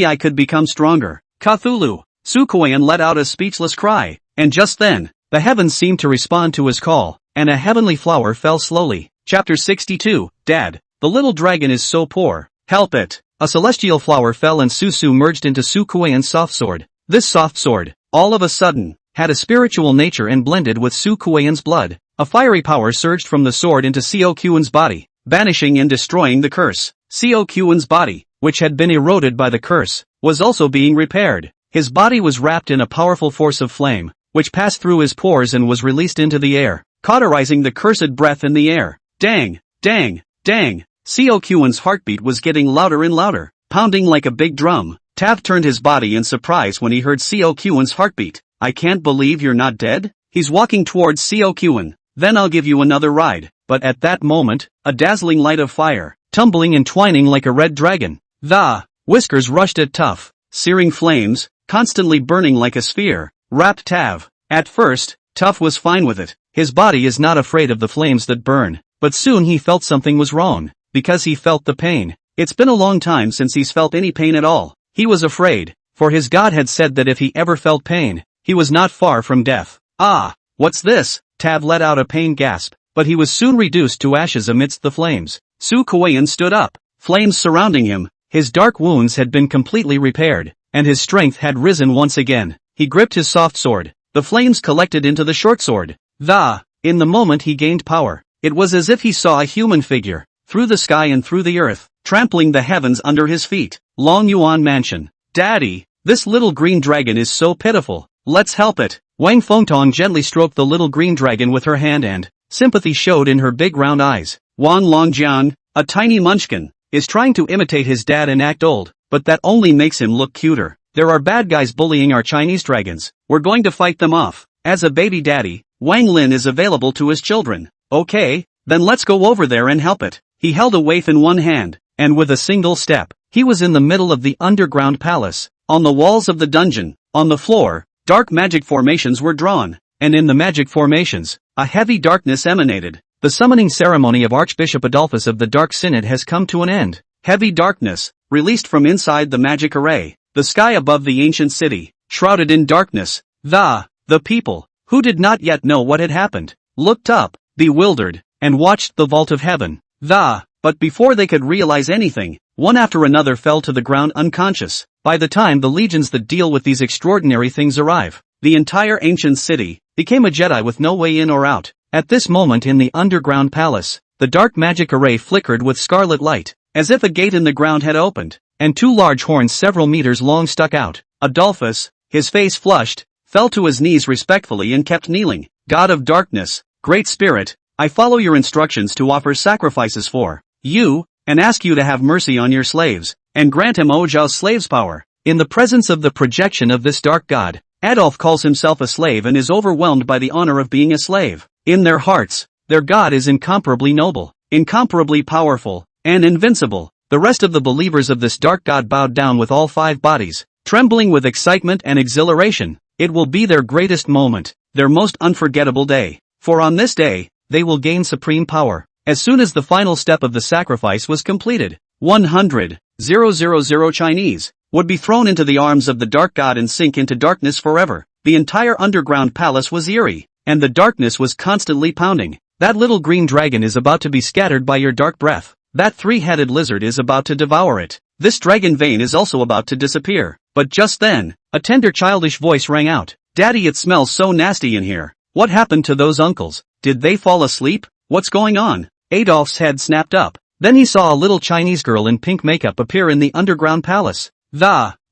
I could become stronger. Cthulhu! Su Kuei-in let out a speechless cry, and just then, the heavens seemed to respond to his call, and a heavenly flower fell slowly. Chapter 62, Dad, the little dragon is so poor. Help it. a celestial flower fell and Su Su merged into Su Kueyen's soft sword. This soft sword, all of a sudden, had a spiritual nature and blended with Su Kueyen's blood. A fiery power surged from the sword into Seo Kuen's body, banishing and destroying the curse. Seo Kuen's body, which had been eroded by the curse, was also being repaired. His body was wrapped in a powerful force of flame, which passed through his pores and was released into the air, cauterizing the cursed breath in the air. Dang, dang, dang. Seo Kuen's heartbeat was getting louder and louder, pounding like a big drum. Tav turned his body in surprise when he heard Seo Kuen's heartbeat. I can't believe you're not dead? He's walking towards Seo Kuen. Then I'll give you another ride. But at that moment, a dazzling light of fire, tumbling and twining like a red dragon. The whiskers rushed at Tough. Searing flames, constantly burning like a sphere, wrapped Tav. At first, Tough was fine with it. His body is not afraid of the flames that burn. But soon he felt something was wrong, because he felt the pain. It's been a long time since he's felt any pain at all. He was afraid, for his god had said that if he ever felt pain, he was not far from death. Ah, what's this? Tav let out a pained gasp, but he was soon reduced to ashes amidst the flames. Su Kueyen stood up, flames surrounding him. His dark wounds had been completely repaired, and his strength had risen once again. He gripped his soft sword. The flames collected into the short sword. In the moment he gained power, it was as if he saw a human figure, through the sky and through the earth, trampling the heavens under his feet. Long Yuan Mansion. Daddy, this little green dragon is so pitiful. Let's help it. Wang Fengtong gently stroked the little green dragon with her hand and sympathy showed in her big round eyes. Wang Longjian, a tiny munchkin, is trying to imitate his dad and act old, but that only makes him look cuter. There are bad guys bullying our Chinese dragons. We're going to fight them off. As a baby daddy, Wang Lin is available to his children. Okay, then let's go over there and help it. He held a waif in one hand, and with a single step, he was in the middle of the underground palace. On the walls of the dungeon, on the floor, dark magic formations were drawn, and in the magic formations, a heavy darkness emanated. The summoning ceremony of Archbishop Adolphus of the Dark Synod has come to an end. Heavy darkness, released from inside the magic array. The sky above the ancient city, shrouded in darkness. The people, who did not yet know what had happened, looked up, bewildered, and watched the vault of heaven. But before they could realize anything, one after another fell to the ground unconscious. By the time the legions that deal with these extraordinary things arrive, the entire ancient city became a Jedi with no way in or out. At this moment in the underground palace, the dark magic array flickered with scarlet light, as if a gate in the ground had opened, and two large horns several meters long stuck out. Adolphus, his face flushed, fell to his knees respectfully and kept kneeling. God of darkness, Great Spirit, I follow your instructions to offer sacrifices for you, and ask you to have mercy on your slaves, and grant him Zhao's slave's power. In the presence of the projection of this dark god, Adolf calls himself a slave and is overwhelmed by the honor of being a slave. In their hearts, their god is incomparably noble, incomparably powerful, and invincible. The rest of the believers of this dark god bowed down with all five bodies, trembling with excitement and exhilaration. It will be their greatest moment, their most unforgettable day. For on this day, they will gain supreme power. As soon as the final step of the sacrifice was completed, 100,000 Chinese would be thrown into the arms of the dark god and sink into darkness forever. The entire underground palace was eerie, and the darkness was constantly pounding. That little green dragon is about to be scattered by your dark breath. That three-headed lizard is about to devour it. This dragon vein is also about to disappear. But just then, a tender childish voice rang out. Daddy, it smells so nasty in here. What happened to those uncles? Did they fall asleep? What's going on? Adolf's head snapped up. Then he saw a little Chinese girl in pink makeup appear in the underground palace.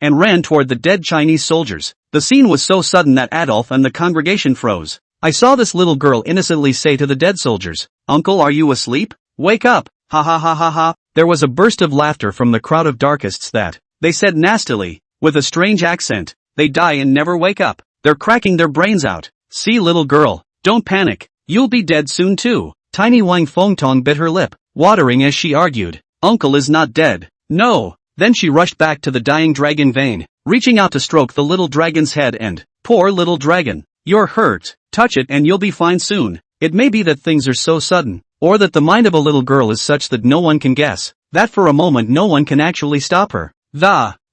And ran toward the dead Chinese soldiers. The scene was so sudden that Adolf and the congregation froze. I saw this little girl innocently say to the dead soldiers, Uncle, are you asleep? Wake up! Ha ha ha ha ha. There was a burst of laughter from the crowd of darkists that, they said nastily, with a strange accent, they die and never wake up. They're cracking their brains out. See, little girl, don't panic. You'll be dead soon too. Tiny Wang Fengtong bit her lip, watering as she argued. Uncle is not dead. No. Then she rushed back to the dying dragon vein, reaching out to stroke the little dragon's head and, poor little dragon, you're hurt. Touch it and you'll be fine soon. It may be that things are so sudden, or that the mind of a little girl is such that no one can guess, that for a moment no one can actually stop her.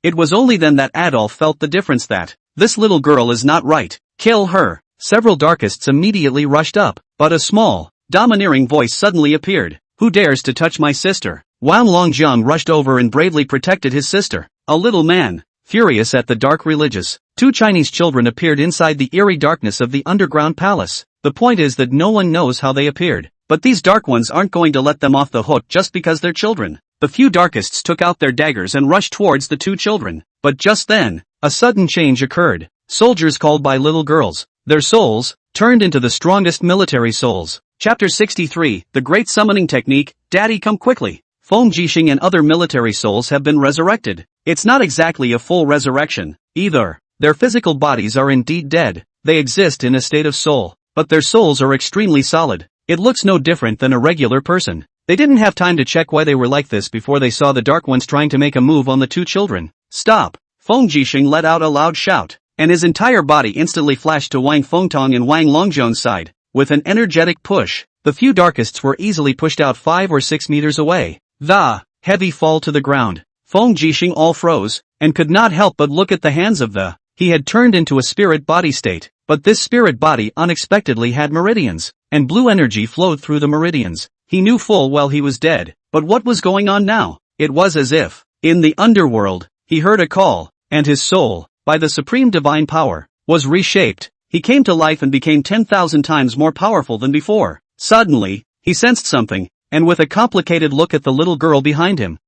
It was only then that Adolf felt the difference that, this little girl is not right. Kill her. Several darkists immediately rushed up, but a small, domineering voice suddenly appeared. Who dares to touch my sister? Wang Longjang rushed over and bravely protected his sister. A little man, furious at the dark religious, two Chinese children appeared inside the eerie darkness of the underground palace. The point is that no one knows how they appeared, but these dark ones aren't going to let them off the hook just because they're children. The few darkists took out their daggers and rushed towards the two children, but just then, a sudden change occurred. Soldiers called by little girls, their souls, turned into the strongest military souls. Chapter 63, The Great Summoning Technique, Daddy Come Quickly. Feng Jixing and other military souls have been resurrected. It's not exactly a full resurrection, either. Their physical bodies are indeed dead, they exist in a state of soul, but their souls are extremely solid. It looks no different than a regular person. They didn't have time to check why they were like this before they saw the Dark Ones trying to make a move on the two children. Stop! Feng Jixing let out a loud shout, and his entire body instantly flashed to Wang Fengtong and Wang Longjong's side. With an energetic push, the few darkists were easily pushed out 5 or 6 meters away. The heavy fall to the ground. Feng Jixing all froze, and could not help but look at the hands of the. He had turned into a spirit body state, but this spirit body unexpectedly had meridians, and blue energy flowed through the meridians. He knew full well he was dead, but what was going on now? It was as if, in the underworld, he heard a call, and his soul, by the supreme divine power, was reshaped. He came to life and became 10,000 times more powerful than before. Suddenly, he sensed something, and with a complicated look at the little girl behind him,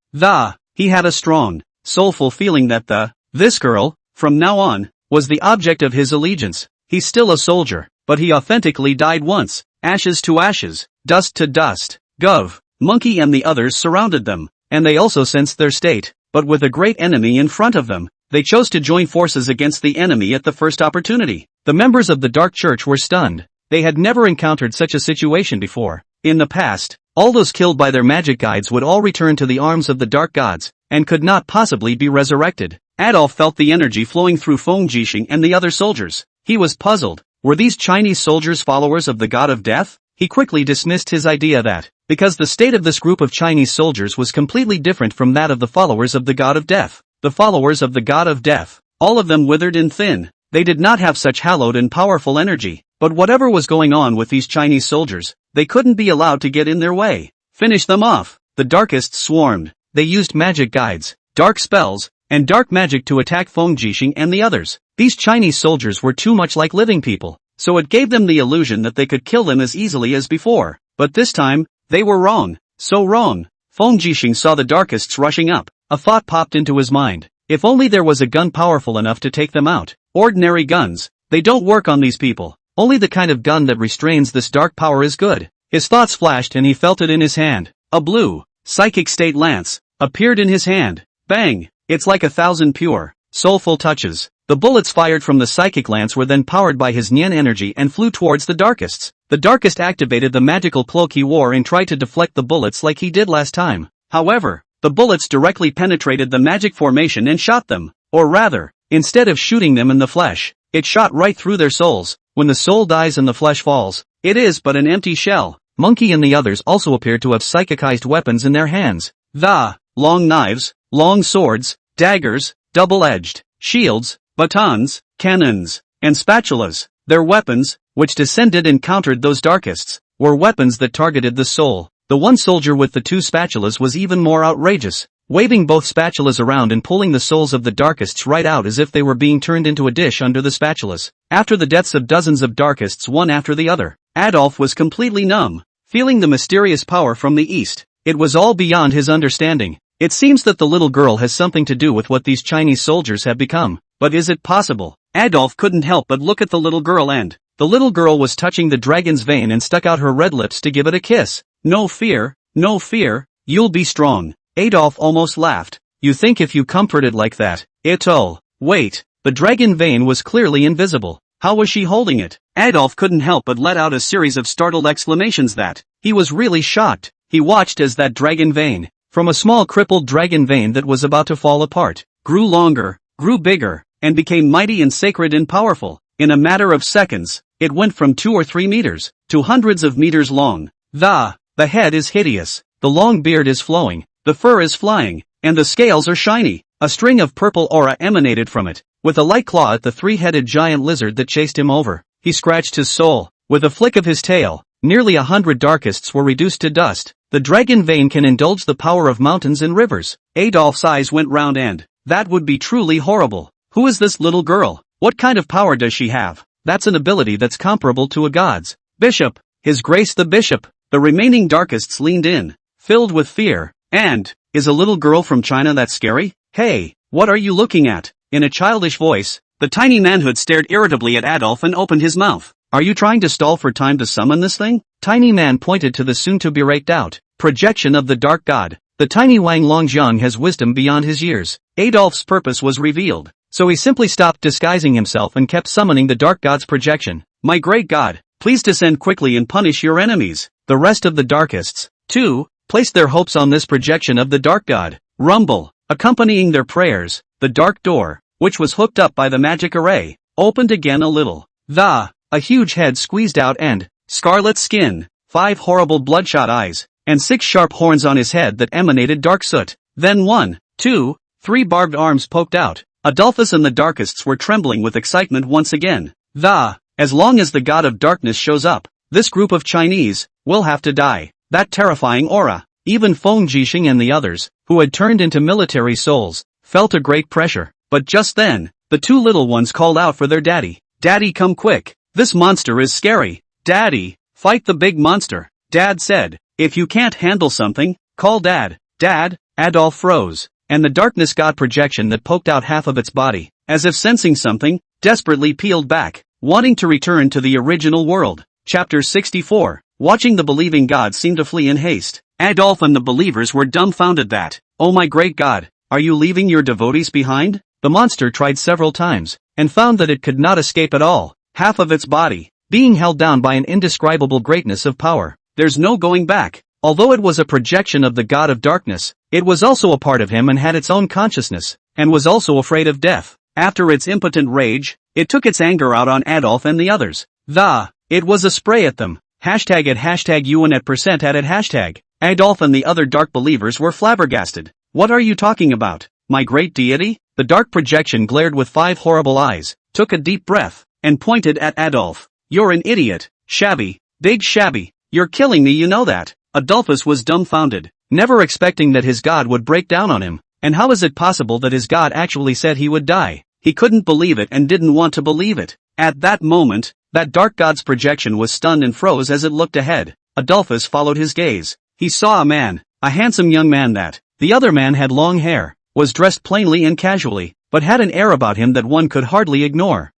he had a strong, soulful feeling that this girl, from now on, was the object of his allegiance. He's still a soldier, but he authentically died once. Ashes to ashes, dust to dust. Gov. Monkey and the others surrounded them, and they also sensed their state, but with a great enemy in front of them, they chose to join forces against the enemy at the first opportunity. The members of the Dark Church were stunned. They had never encountered such a situation before. In the past, all those killed by their magic guides would all return to the arms of the Dark Gods, and could not possibly be resurrected. Adolf felt the energy flowing through Feng Jixing and the other soldiers. He was puzzled. Were these Chinese soldiers followers of the God of Death? He quickly dismissed his idea that, because the state of this group of Chinese soldiers was completely different from that of the followers of the God of Death. The followers of the God of Death, all of them withered and thin. They did not have such hallowed and powerful energy. But whatever was going on with these Chinese soldiers, they couldn't be allowed to get in their way. Finish them off. The darkists swarmed. They used magic guides, dark spells, and dark magic to attack Feng Jixing and the others. These Chinese soldiers were too much like living people, so it gave them the illusion that they could kill them as easily as before. But this time, they were wrong. So wrong. Feng Jixing saw the darkists rushing up. A thought popped into his mind. If only there was a gun powerful enough to take them out. Ordinary guns, they don't work on these people. Only the kind of gun that restrains this dark power is good. His thoughts flashed and he felt it in his hand. A blue, psychic state lance, appeared in his hand. Bang! It's like 1,000 pure, soulful touches. The bullets fired from the psychic lance were then powered by his Nian energy and flew towards the darkists. The darkist activated the magical cloak he wore and tried to deflect the bullets like he did last time. However, the bullets directly penetrated the magic formation and shot them. Or rather, instead of shooting them in the flesh, it shot right through their souls. When the soul dies and the flesh falls, it is but an empty shell. Monkey and the others also appeared to have psychicized weapons in their hands. Long knives, long swords, daggers, double-edged, shields, batons, cannons, and spatulas. Their weapons, which descended and countered those darkists, were weapons that targeted the soul. The one soldier with the 2 spatulas was even more outrageous, waving both spatulas around and pulling the souls of the darkists right out as if they were being turned into a dish under the spatulas. After the deaths of dozens of darkists one after the other, Adolf was completely numb, feeling the mysterious power from the east. It was all beyond his understanding. It seems that the little girl has something to do with what these Chinese soldiers have become. But is it possible? Adolf couldn't help but look at the little girl and the little girl was touching the dragon's vein and stuck out her red lips to give it a kiss. No fear, you'll be strong. Adolf almost laughed. You think if you comfort it like that, it'll... Wait, the dragon vein was clearly invisible. How was she holding it? Adolf couldn't help but let out a series of startled exclamations that he was really shocked. He watched as that dragon vein, from a small crippled dragon vein that was about to fall apart, grew longer, grew bigger, and became mighty and sacred and powerful. In a matter of seconds, it went from 2 or 3 meters to hundreds of meters long. The head is hideous, the long beard is flowing, the fur is flying, and the scales are shiny. A string of purple aura emanated from it, with a light claw at the 3-headed giant lizard that chased him over. He scratched his soul. With a flick of his tail, nearly 100 darkists were reduced to dust. The dragon vein can indulge the power of mountains and rivers. Adolf's eyes went round and, that would be truly horrible. Who is this little girl? What kind of power does she have? That's an ability that's comparable to a god's. Bishop, His Grace the Bishop. The remaining darkists leaned in, filled with fear. And, is a little girl from China that scary? Hey, what are you looking at? In a childish voice, the tiny manhood stared irritably at Adolf and opened his mouth. Are you trying to stall for time to summon this thing? Tiny man pointed to the soon-to-be-raked-out projection of the dark god. The tiny Wang Longjiang has wisdom beyond his years. Adolf's purpose was revealed, so he simply stopped disguising himself and kept summoning the dark god's projection. My great god, please descend quickly and punish your enemies. The rest of the darkists, too, placed their hopes on this projection of the dark god. Rumble, accompanying their prayers, the dark door, which was hooked up by the magic array, opened again a little. A huge head squeezed out and, scarlet skin, 5 horrible bloodshot eyes, and 6 sharp horns on his head that emanated dark soot. Then 1, 2, 3 barbed arms poked out. Adolphus and the darkists were trembling with excitement once again. As long as the god of darkness shows up, this group of Chinese will have to die. That terrifying aura. Even Feng Jixing and the others, who had turned into military souls, felt a great pressure. But just then, the 2 little ones called out for their daddy. Daddy, come quick. This monster is scary. Daddy, fight the big monster. Dad said, if you can't handle something, call Dad. Dad, Adolf froze, and the darkness god projection that poked out half of its body, as if sensing something, desperately peeled back, wanting to return to the original world. Chapter 64. Watching the believing god seem to flee in haste. Adolf and the believers were dumbfounded that, oh my great god, are you leaving your devotees behind? The monster tried several times, and found that it could not escape at all, half of its body being held down by an indescribable greatness of power. There's no going back. Although it was a projection of the god of darkness, it was also a part of him and had its own consciousness, and was also afraid of death. After its impotent rage, it took its anger out on Adolf and the others. It was a spray at them. Hashtag at hashtag UN at percent at hashtag. Adolf and the other dark believers were flabbergasted. What are you talking about, my great deity? The dark projection glared with 5 horrible eyes, took a deep breath, and pointed at Adolf. You're an idiot, shabby, big shabby. You're killing me, you know that. Adolphus was dumbfounded, never expecting that his god would break down on him. And how is it possible that his god actually said he would die? He couldn't believe it and didn't want to believe it. At that moment, that dark god's projection was stunned and froze as it looked ahead. Adolphus followed his gaze. He saw a man, a handsome young man that, the other man had long hair, was dressed plainly and casually, but had an air about him that one could hardly ignore.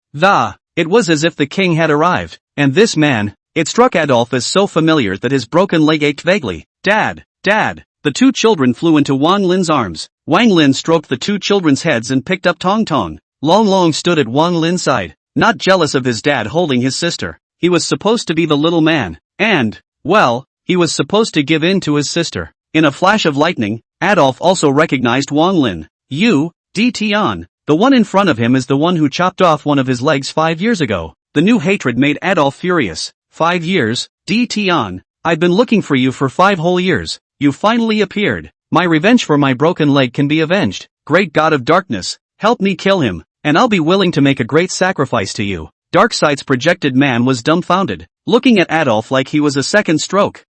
It was as if the king had arrived, and this man, it struck Adolf as so familiar that his broken leg ached vaguely. Dad, Dad! The 2 children flew into Wang Lin's arms. Wang Lin stroked the 2 children's heads and picked up Tong Tong. Long Long stood at Wang Lin's side, not jealous of his dad holding his sister. He was supposed to be the little man, and, well, he was supposed to give in to his sister. In a flash of lightning, Adolf also recognized Wang Lin. Tian. The one in front of him is the one who chopped off one of his legs 5 years ago. The new hatred made Adolf furious. 5 years, Tian. I've been looking for you for 5 whole years. You finally appeared. My revenge for my broken leg can be avenged. Great god of darkness, help me kill him, and I'll be willing to make a great sacrifice to you. Darkseid's projected man was dumbfounded, looking at Adolf like he was a second stroke.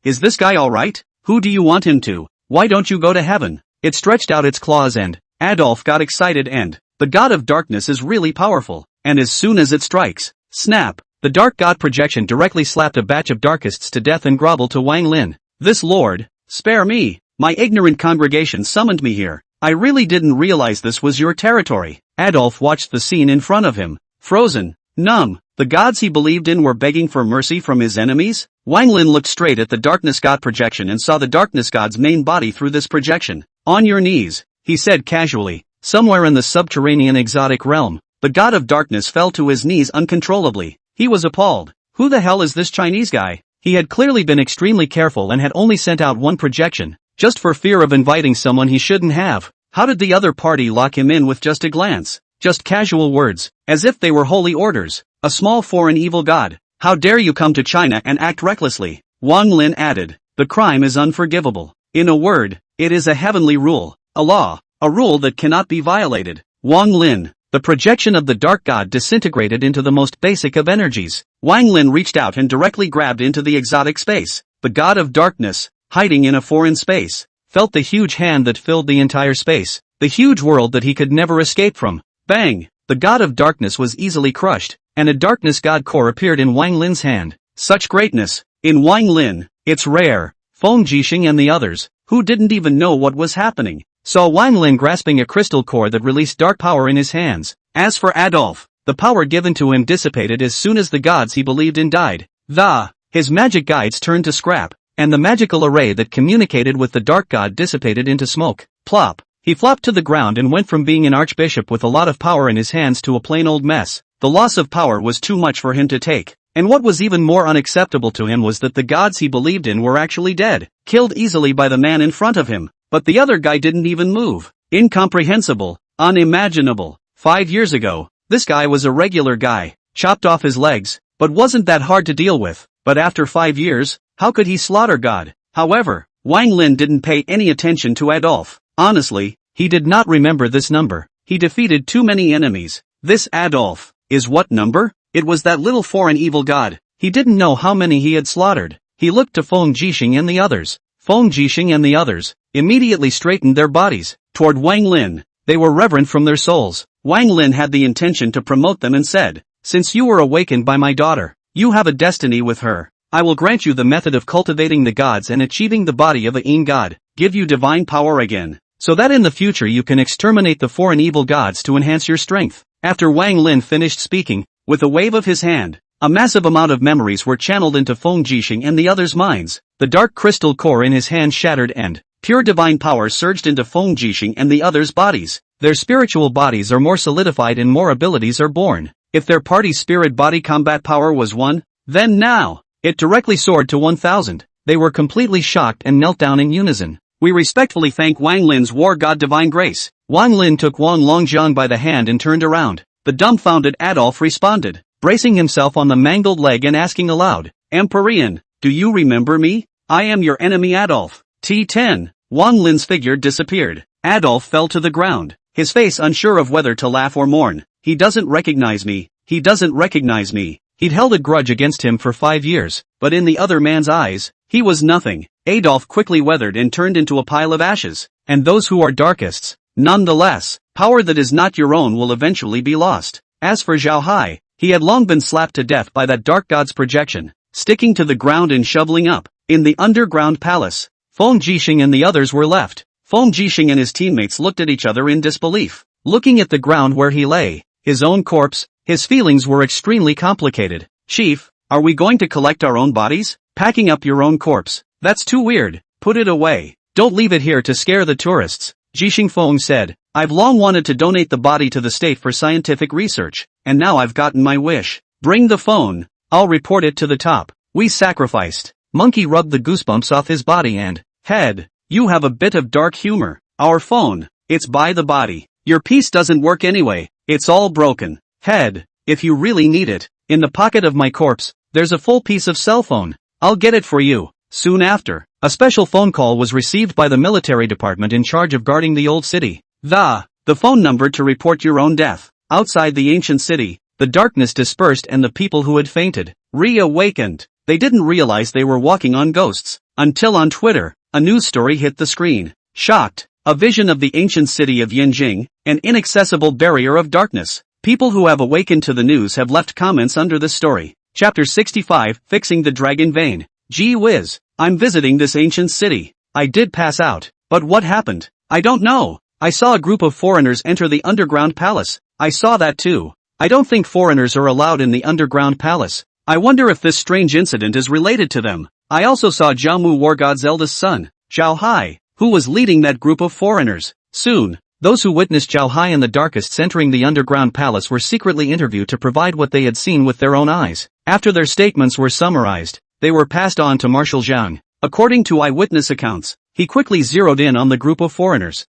Is this guy alright? Who do you want him to? Why don't you go to heaven? It stretched out its claws and Adolf got excited and the god of darkness is really powerful, and as soon as it strikes, snap, the dark god projection directly slapped a batch of darkists to death and groveled to Wang Lin. This lord, spare me, my ignorant congregation summoned me here. I really didn't realize this was your territory. Adolf watched the scene in front of him, frozen, numb. The gods he believed in were begging for mercy from his enemies? Wang Lin looked straight at the darkness god projection and saw the darkness god's main body through this projection. On your knees, he said casually. Somewhere in the subterranean exotic realm, the god of darkness fell to his knees uncontrollably. He was appalled. Who the hell is this Chinese guy? He had clearly been extremely careful and had only sent out one projection, just for fear of inviting someone he shouldn't have. How did the other party lock him in with just a glance? Just casual words, as if they were holy orders. A small foreign evil god. How dare you come to China and act recklessly? Wang Lin added. The crime is unforgivable. In a word, it is a heavenly rule, a law, a rule that cannot be violated. Wang Lin, the projection of the dark god disintegrated into the most basic of energies. Wang Lin reached out and directly grabbed into the exotic space. The god of darkness, hiding in a foreign space, felt the huge hand that filled the entire space, the huge world that he could never escape from. Bang! The god of darkness was easily crushed, and a darkness god core appeared in Wang Lin's hand. Such greatness! In Wang Lin, it's rare. Feng Jixing and the others, who didn't even know what was happening, saw Wang Lin grasping a crystal core that released dark power in his hands. As for Adolf, the power given to him dissipated as soon as the gods he believed in died. His magic guides turned to scrap, and the magical array that communicated with the dark god dissipated into smoke. Plop! He flopped to the ground and went from being an archbishop with a lot of power in his hands to a plain old mess. The loss of power was too much for him to take. And what was even more unacceptable to him was that the gods he believed in were actually dead, killed easily by the man in front of him. But the other guy didn't even move. Incomprehensible. Unimaginable. 5 years ago, this guy was a regular guy, chopped off his legs, but wasn't that hard to deal with. But after 5 years, how could he slaughter God? However, Wang Lin didn't pay any attention to Adolf. Honestly, he did not remember this number. He defeated too many enemies. This Adolf is what number? It was that little foreign evil god. He didn't know how many he had slaughtered. He looked to Feng Jixing and the others. Feng Jixing and the others immediately straightened their bodies toward Wang Lin. They were reverent from their souls. Wang Lin had the intention to promote them and said, "Since you were awakened by my daughter, you have a destiny with her. I will grant you the method of cultivating the gods and achieving the body of a Yin god, give you divine power again, so that in the future you can exterminate the foreign evil gods to enhance your strength." After Wang Lin finished speaking, with a wave of his hand, a massive amount of memories were channeled into Feng Jixing and the others' minds. The dark crystal core in his hand shattered and pure divine power surged into Feng Jixing and the others' bodies. Their spiritual bodies are more solidified and more abilities are born. If their party's spirit body combat power was 1, then now, it directly soared to 1,000. They were completely shocked and knelt down in unison. "We respectfully thank Wang Lin's war god divine grace." Wang Lin took Wang Longjiang by the hand and turned around. The dumbfounded Adolf responded, bracing himself on the mangled leg and asking aloud, "Empyrean, do you remember me? I am your enemy Adolf." T10. Wang Lin's figure disappeared. Adolf fell to the ground, his face unsure of whether to laugh or mourn. "He doesn't recognize me. He doesn't recognize me." He'd held a grudge against him for 5 years, but in the other man's eyes, he was nothing. Adolf quickly weathered and turned into a pile of ashes. And those who are darkists, nonetheless, power that is not your own will eventually be lost. As for Zhao Hai, he had long been slapped to death by that dark god's projection, sticking to the ground and shoveling up. In the underground palace, Feng Jixing and the others were left. Feng Jixing and his teammates looked at each other in disbelief. Looking at the ground where he lay, his own corpse, his feelings were extremely complicated. "Chief, are we going to collect our own bodies? Packing up your own corpse? That's too weird. Put it away. Don't leave it here to scare the tourists." Jixing Feng said, "I've long wanted to donate the body to the state for scientific research, and now I've gotten my wish. Bring the phone. I'll report it to the top. We sacrificed." Monkey rubbed the goosebumps off his body and head. "You have a bit of dark humor. Our phone, it's by the body. Your piece doesn't work anyway. It's all broken." Head, "If you really need it, in the pocket of my corpse, there's a full piece of cell phone. I'll get it for you." Soon after, a special phone call was received by the military department in charge of guarding the old city. The phone number to report your own death. Outside the ancient city, the darkness dispersed and the people who had fainted reawakened. They didn't realize they were walking on ghosts, until on Twitter, a news story hit the screen. Shocked, a vision of the ancient city of Yanjing, an inaccessible barrier of darkness. People who have awakened to the news have left comments under this story. Chapter 65, Fixing the Dragon Vein. Gee whiz, I'm visiting this ancient city. I did pass out, but what happened? I don't know. I saw a group of foreigners enter the underground palace. I saw that too. I don't think foreigners are allowed in the underground palace. I wonder if this strange incident is related to them. I also saw Jiaomu War God's eldest son, Zhao Hai, who was leading that group of foreigners. Soon, those who witnessed Zhao Hai and the darkists entering the underground palace were secretly interviewed to provide what they had seen with their own eyes. After their statements were summarized, they were passed on to Marshal Zhang. According to eyewitness accounts, he quickly zeroed in on the group of foreigners.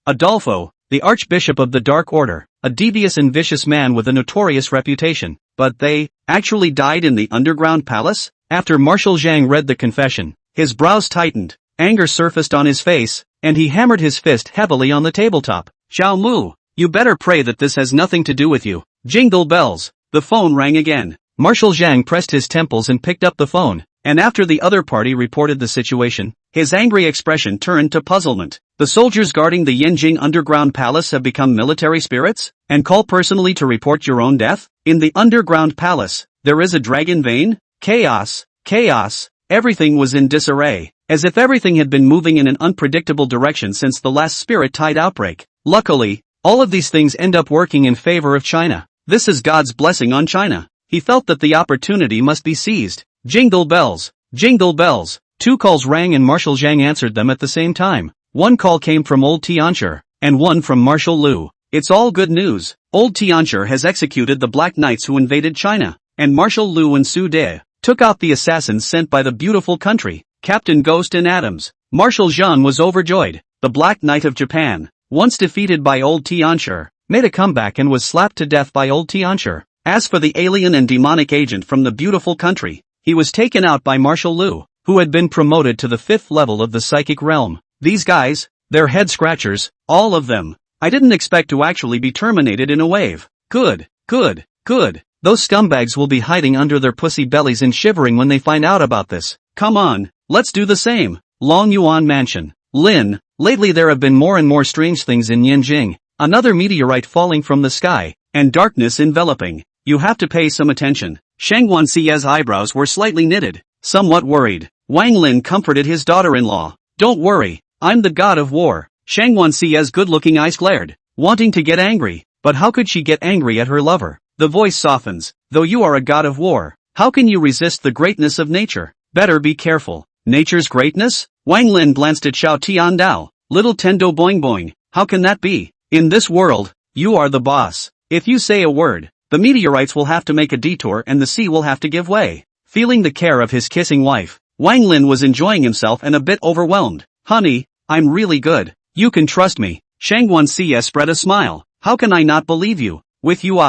Adolfo, the Archbishop of the Dark Order, a devious and vicious man with a notorious reputation. But they actually died in the underground palace? After Marshal Zhang read the confession, his brows tightened, anger surfaced on his face, and he hammered his fist heavily on the tabletop. "Xiao Mu, you better pray that this has nothing to do with you." Jingle bells, the phone rang again. Marshal Zhang pressed his temples and picked up the phone, and after the other party reported the situation, His angry expression turned to puzzlement. The soldiers guarding the Yanjing underground palace have become military spirits? And call personally to report your own death? In the underground palace, there is a dragon vein? Chaos, chaos, everything was in disarray, as if everything had been moving in an unpredictable direction since the last spirit tide outbreak. Luckily, all of these things end up working in favor of China. This is God's blessing on China. He felt that the opportunity must be seized. Jingle bells, jingle bells. 2 calls rang and Marshal Zhang answered them at the same time. One call came from Old Tianshi, and one from Marshal Liu. It's all good news. Old Tianshi has executed the Black Knights who invaded China, and Marshal Liu and Su De took out the assassins sent by the beautiful country, Captain Ghost and Adams. Marshal Zhang was overjoyed. The Black Knight of Japan, once defeated by Old Tianshi, made a comeback and was slapped to death by Old Tianshi. As for the alien and demonic agent from the beautiful country, he was taken out by Marshal Liu, who had been promoted to the 5th level of the psychic realm. These guys, they're head scratchers, all of them. I didn't expect to actually be terminated in a wave. Good, good, good. Those scumbags will be hiding under their pussy bellies and shivering when they find out about this. Come on, let's do the same. Long Yuan Mansion. Lin, lately there have been more and more strange things in Yanjing. Another meteorite falling from the sky, and darkness enveloping. You have to pay some attention. Shanguan Xia's eyebrows were slightly knitted, somewhat worried. Wang Lin comforted his daughter-in-law. Don't worry, I'm the god of war. Shanguan Xia's good-looking eyes glared, wanting to get angry. But how could she get angry at her lover? The voice softens. Though you are a god of war, how can you resist the greatness of nature? Better be careful. Nature's greatness? Wang Lin glanced at Xiao Tiandao. Little Tendo boing boing. How can that be? In this world, you are the boss. If you say a word, the meteorites will have to make a detour and the sea will have to give way. Feeling the care of his kissing wife, Wang Lin was enjoying himself and a bit overwhelmed. Honey, I'm really good. You can trust me. Shanguan Xia spread a smile. How can I not believe you? With you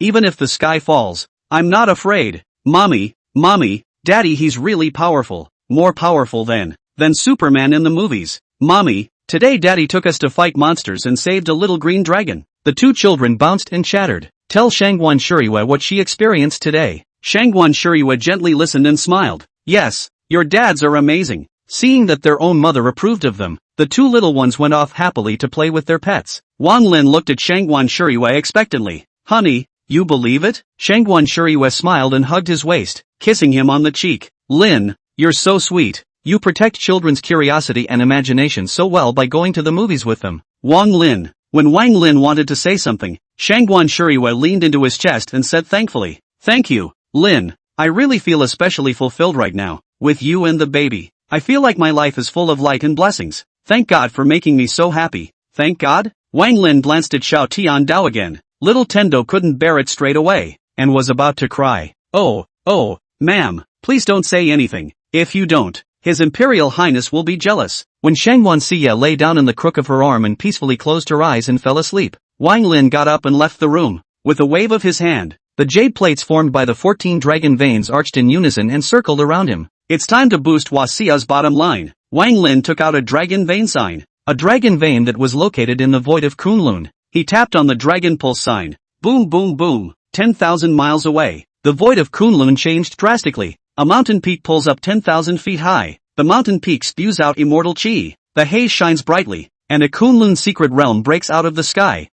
even if the sky falls, I'm not afraid. Mommy, Daddy, he's really powerful. More powerful than Superman in the movies. Mommy, today Daddy took us to fight monsters and saved a little green dragon. The 2 children bounced and chattered. Tell Shanguan Shuriwa what she experienced today. Shanguan Shuriwa gently listened and smiled. Yes, your dads are amazing. Seeing that their own mother approved of them, the 2 little ones went off happily to play with their pets. Wang Lin looked at Shanguan Shuriwa expectantly. Honey, you believe it? Shanguan Shuriwa smiled and hugged his waist, kissing him on the cheek. Lin, you're so sweet. You protect children's curiosity and imagination so well by going to the movies with them. Wang Lin. When Wang Lin wanted to say something, Shanguan Shuriwa leaned into his chest and said thankfully, Thank you, Lin. I really feel especially fulfilled right now, with you and the baby. I feel like my life is full of light and blessings. Thank God for making me so happy. Thank God? Wang Lin glanced at Xiao Tiandao again. Little Tendo couldn't bear it straight away, and was about to cry. Oh, ma'am, please don't say anything. If you don't, His Imperial Highness will be jealous. When Shanguan Xia lay down in the crook of her arm and peacefully closed her eyes and fell asleep, Wang Lin got up and left the room. With a wave of his hand, the jade plates formed by the 14 dragon veins arched in unison and circled around him. It's time to boost Hua Xia's bottom line. Wang Lin took out a dragon vein sign. A dragon vein that was located in the void of Kunlun. He tapped on the dragon pulse sign. Boom boom boom. 10,000 miles away, the void of Kunlun changed drastically. A mountain peak pulls up 10,000 feet high. The mountain peak spews out immortal chi. The haze shines brightly, and a Kunlun secret realm breaks out of the sky.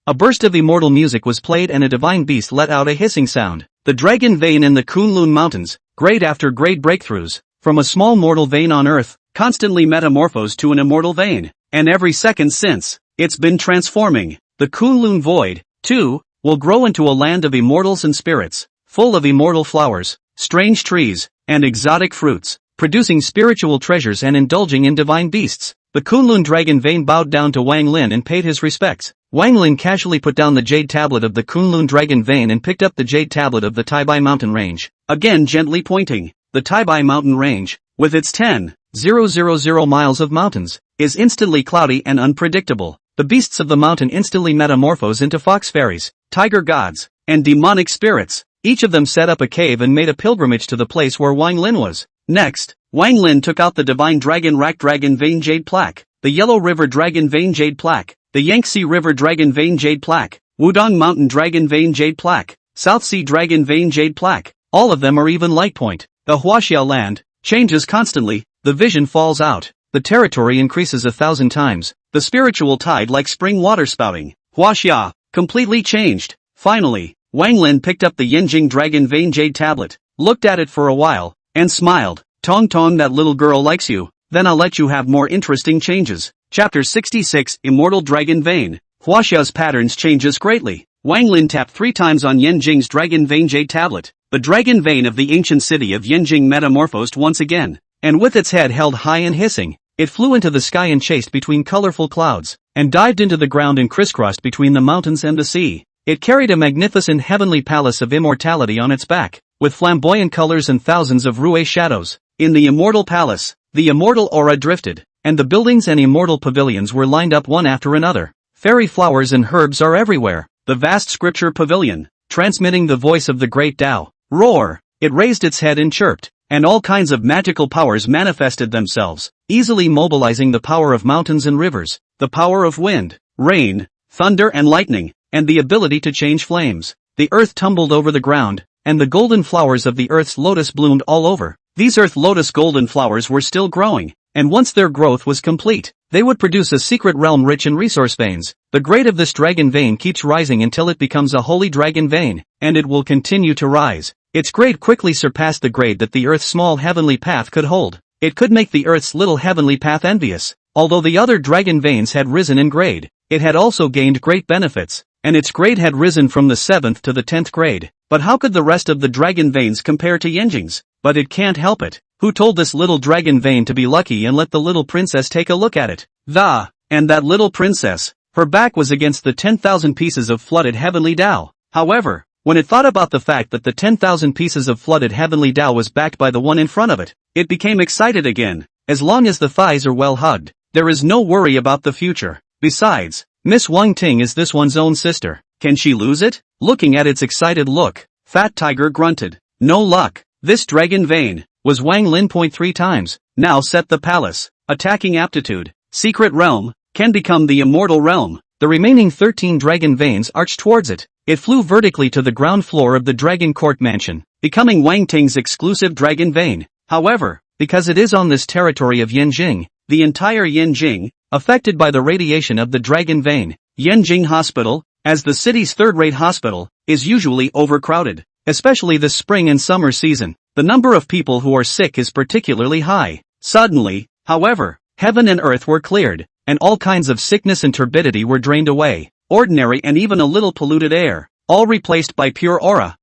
A burst of immortal music was played and a divine beast let out a hissing sound. The dragon vein in the Kunlun mountains, grade after grade breakthroughs, from a small mortal vein on earth, constantly metamorphosed to an immortal vein, and every second since, it's been transforming. The Kunlun void, too, will grow into a land of immortals and spirits, full of immortal flowers, strange trees, and exotic fruits, producing spiritual treasures and indulging in divine beasts. The Kunlun dragon vein bowed down to Wang Lin and paid his respects. Wang Lin casually put down the jade tablet of the Kunlun dragon vein and picked up the jade tablet of the Taibai mountain range, again gently pointing. The Taibai mountain range, with its 10,000 miles of mountains, is instantly cloudy and unpredictable. The beasts of the mountain instantly metamorphose into fox fairies, tiger gods, and demonic spirits. Each of them set up a cave and made a pilgrimage to the place where Wang Lin was. Next, Wang Lin took out the divine dragon rack dragon vein jade plaque, the Yellow River dragon vein jade plaque, the Yangtze River dragon vein jade plaque, Wudong Mountain dragon vein jade plaque, South Sea dragon vein jade plaque. All of them are even light point. The Huaxia land changes constantly, the vision falls out, the territory increases 1,000 times, the spiritual tide like spring water spouting. Huaxia, completely changed. Finally, Wang Lin picked up the Yanjing Dragon Vein Jade tablet, looked at it for a while, and smiled. Tong Tong, that little girl likes you, then I'll let you have more interesting changes. Chapter 66, Immortal Dragon Vein. Huaxia's patterns changes greatly. Wang Lin tapped 3 times on Yanjing's Dragon Vein Jade tablet. The dragon vein of the ancient city of Yanjing metamorphosed once again, and with its head held high and hissing, it flew into the sky and chased between colorful clouds, and dived into the ground and crisscrossed between the mountains and the sea. It carried a magnificent heavenly palace of immortality on its back, with flamboyant colors and thousands of Rue shadows. In the immortal palace, the immortal aura drifted, and the buildings and immortal pavilions were lined up one after another. Fairy flowers and herbs are everywhere. The vast scripture pavilion, transmitting the voice of the great Tao. Roar! It raised its head and chirped, and all kinds of magical powers manifested themselves, easily mobilizing the power of mountains and rivers, the power of wind, rain, thunder and lightning, and the ability to change flames. The earth tumbled over the ground, and the golden flowers of the earth's lotus bloomed all over. These earth lotus golden flowers were still growing, and once their growth was complete, they would produce a secret realm rich in resource veins. The grade of this dragon vein keeps rising until it becomes a holy dragon vein, and it will continue to rise. Its grade quickly surpassed the grade that the Earth's small heavenly path could hold. It could make the Earth's little heavenly path envious. Although the other dragon veins had risen in grade, it had also gained great benefits, and its grade had risen from the 7th to the 10th grade. But how could the rest of the dragon veins compare to Yanjing's? But it can't help it. Who told this little dragon vein to be lucky and let the little princess take a look at it? And that little princess, her back was against the 10,000 pieces of flooded heavenly Tao. However, when it thought about the fact that the 10,000 pieces of flooded heavenly Tao was backed by the one in front of it, it became excited again. As long as the thighs are well hugged, there is no worry about the future. Besides, Miss Wang Ting is this one's own sister. Can she lose it? Looking at its excited look, Fat Tiger grunted. No luck. This dragon vein was Wang Lin. 3 times. Now set the palace. Attacking aptitude. Secret realm can become the immortal realm. The remaining 13 dragon veins arched towards it. It flew vertically to the ground floor of the Dragon Court Mansion, becoming Wang Ting's exclusive dragon vein. However, because it is on this territory of Yanjing, the entire Yanjing, affected by the radiation of the dragon vein, Yanjing Hospital, as the city's third-rate hospital, is usually overcrowded, especially this spring and summer season. The number of people who are sick is particularly high. Suddenly, however, heaven and earth were cleared, and all kinds of sickness and turbidity were drained away. Ordinary and even a little polluted air, all replaced by pure aura.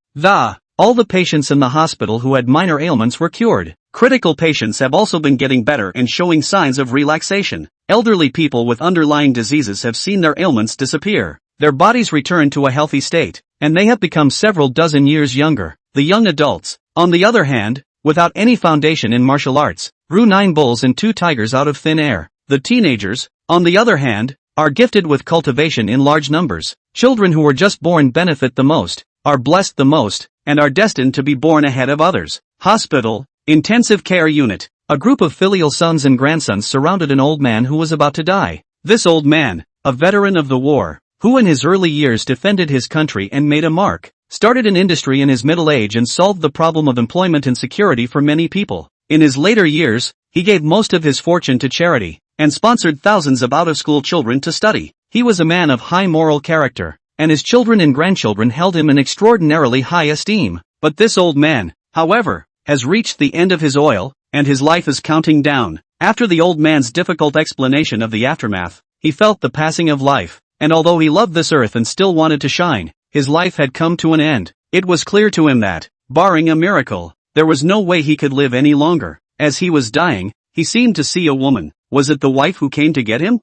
All the patients in the hospital who had minor ailments were cured. Critical patients have also been getting better and showing signs of relaxation. Elderly people with underlying diseases have seen their ailments disappear. Their bodies return to a healthy state, and they have become several dozen years younger. The young adults, on the other hand, without any foundation in martial arts, grew 9 bulls and 2 tigers out of thin air. The teenagers, on the other hand, are gifted with cultivation in large numbers. Children who were just born benefit the most, are blessed the most, and are destined to be born ahead of others. Hospital, intensive care unit. A group of filial sons and grandsons surrounded an old man who was about to die. This old man, a veteran of the war, who in his early years defended his country and made a mark, started an industry in his middle age and solved the problem of employment and security for many people. In his later years, he gave most of his fortune to charity, and sponsored thousands of out-of-school children to study. He was a man of high moral character, and his children and grandchildren held him in extraordinarily high esteem. But this old man, however, has reached the end of his oil, and his life is counting down. After the old man's difficult explanation of the aftermath, he felt the passing of life, and although he loved this earth and still wanted to shine, his life had come to an end. It was clear to him that, barring a miracle, there was no way he could live any longer. As he was dying, he seemed to see a woman. Was it the wife who came to get him?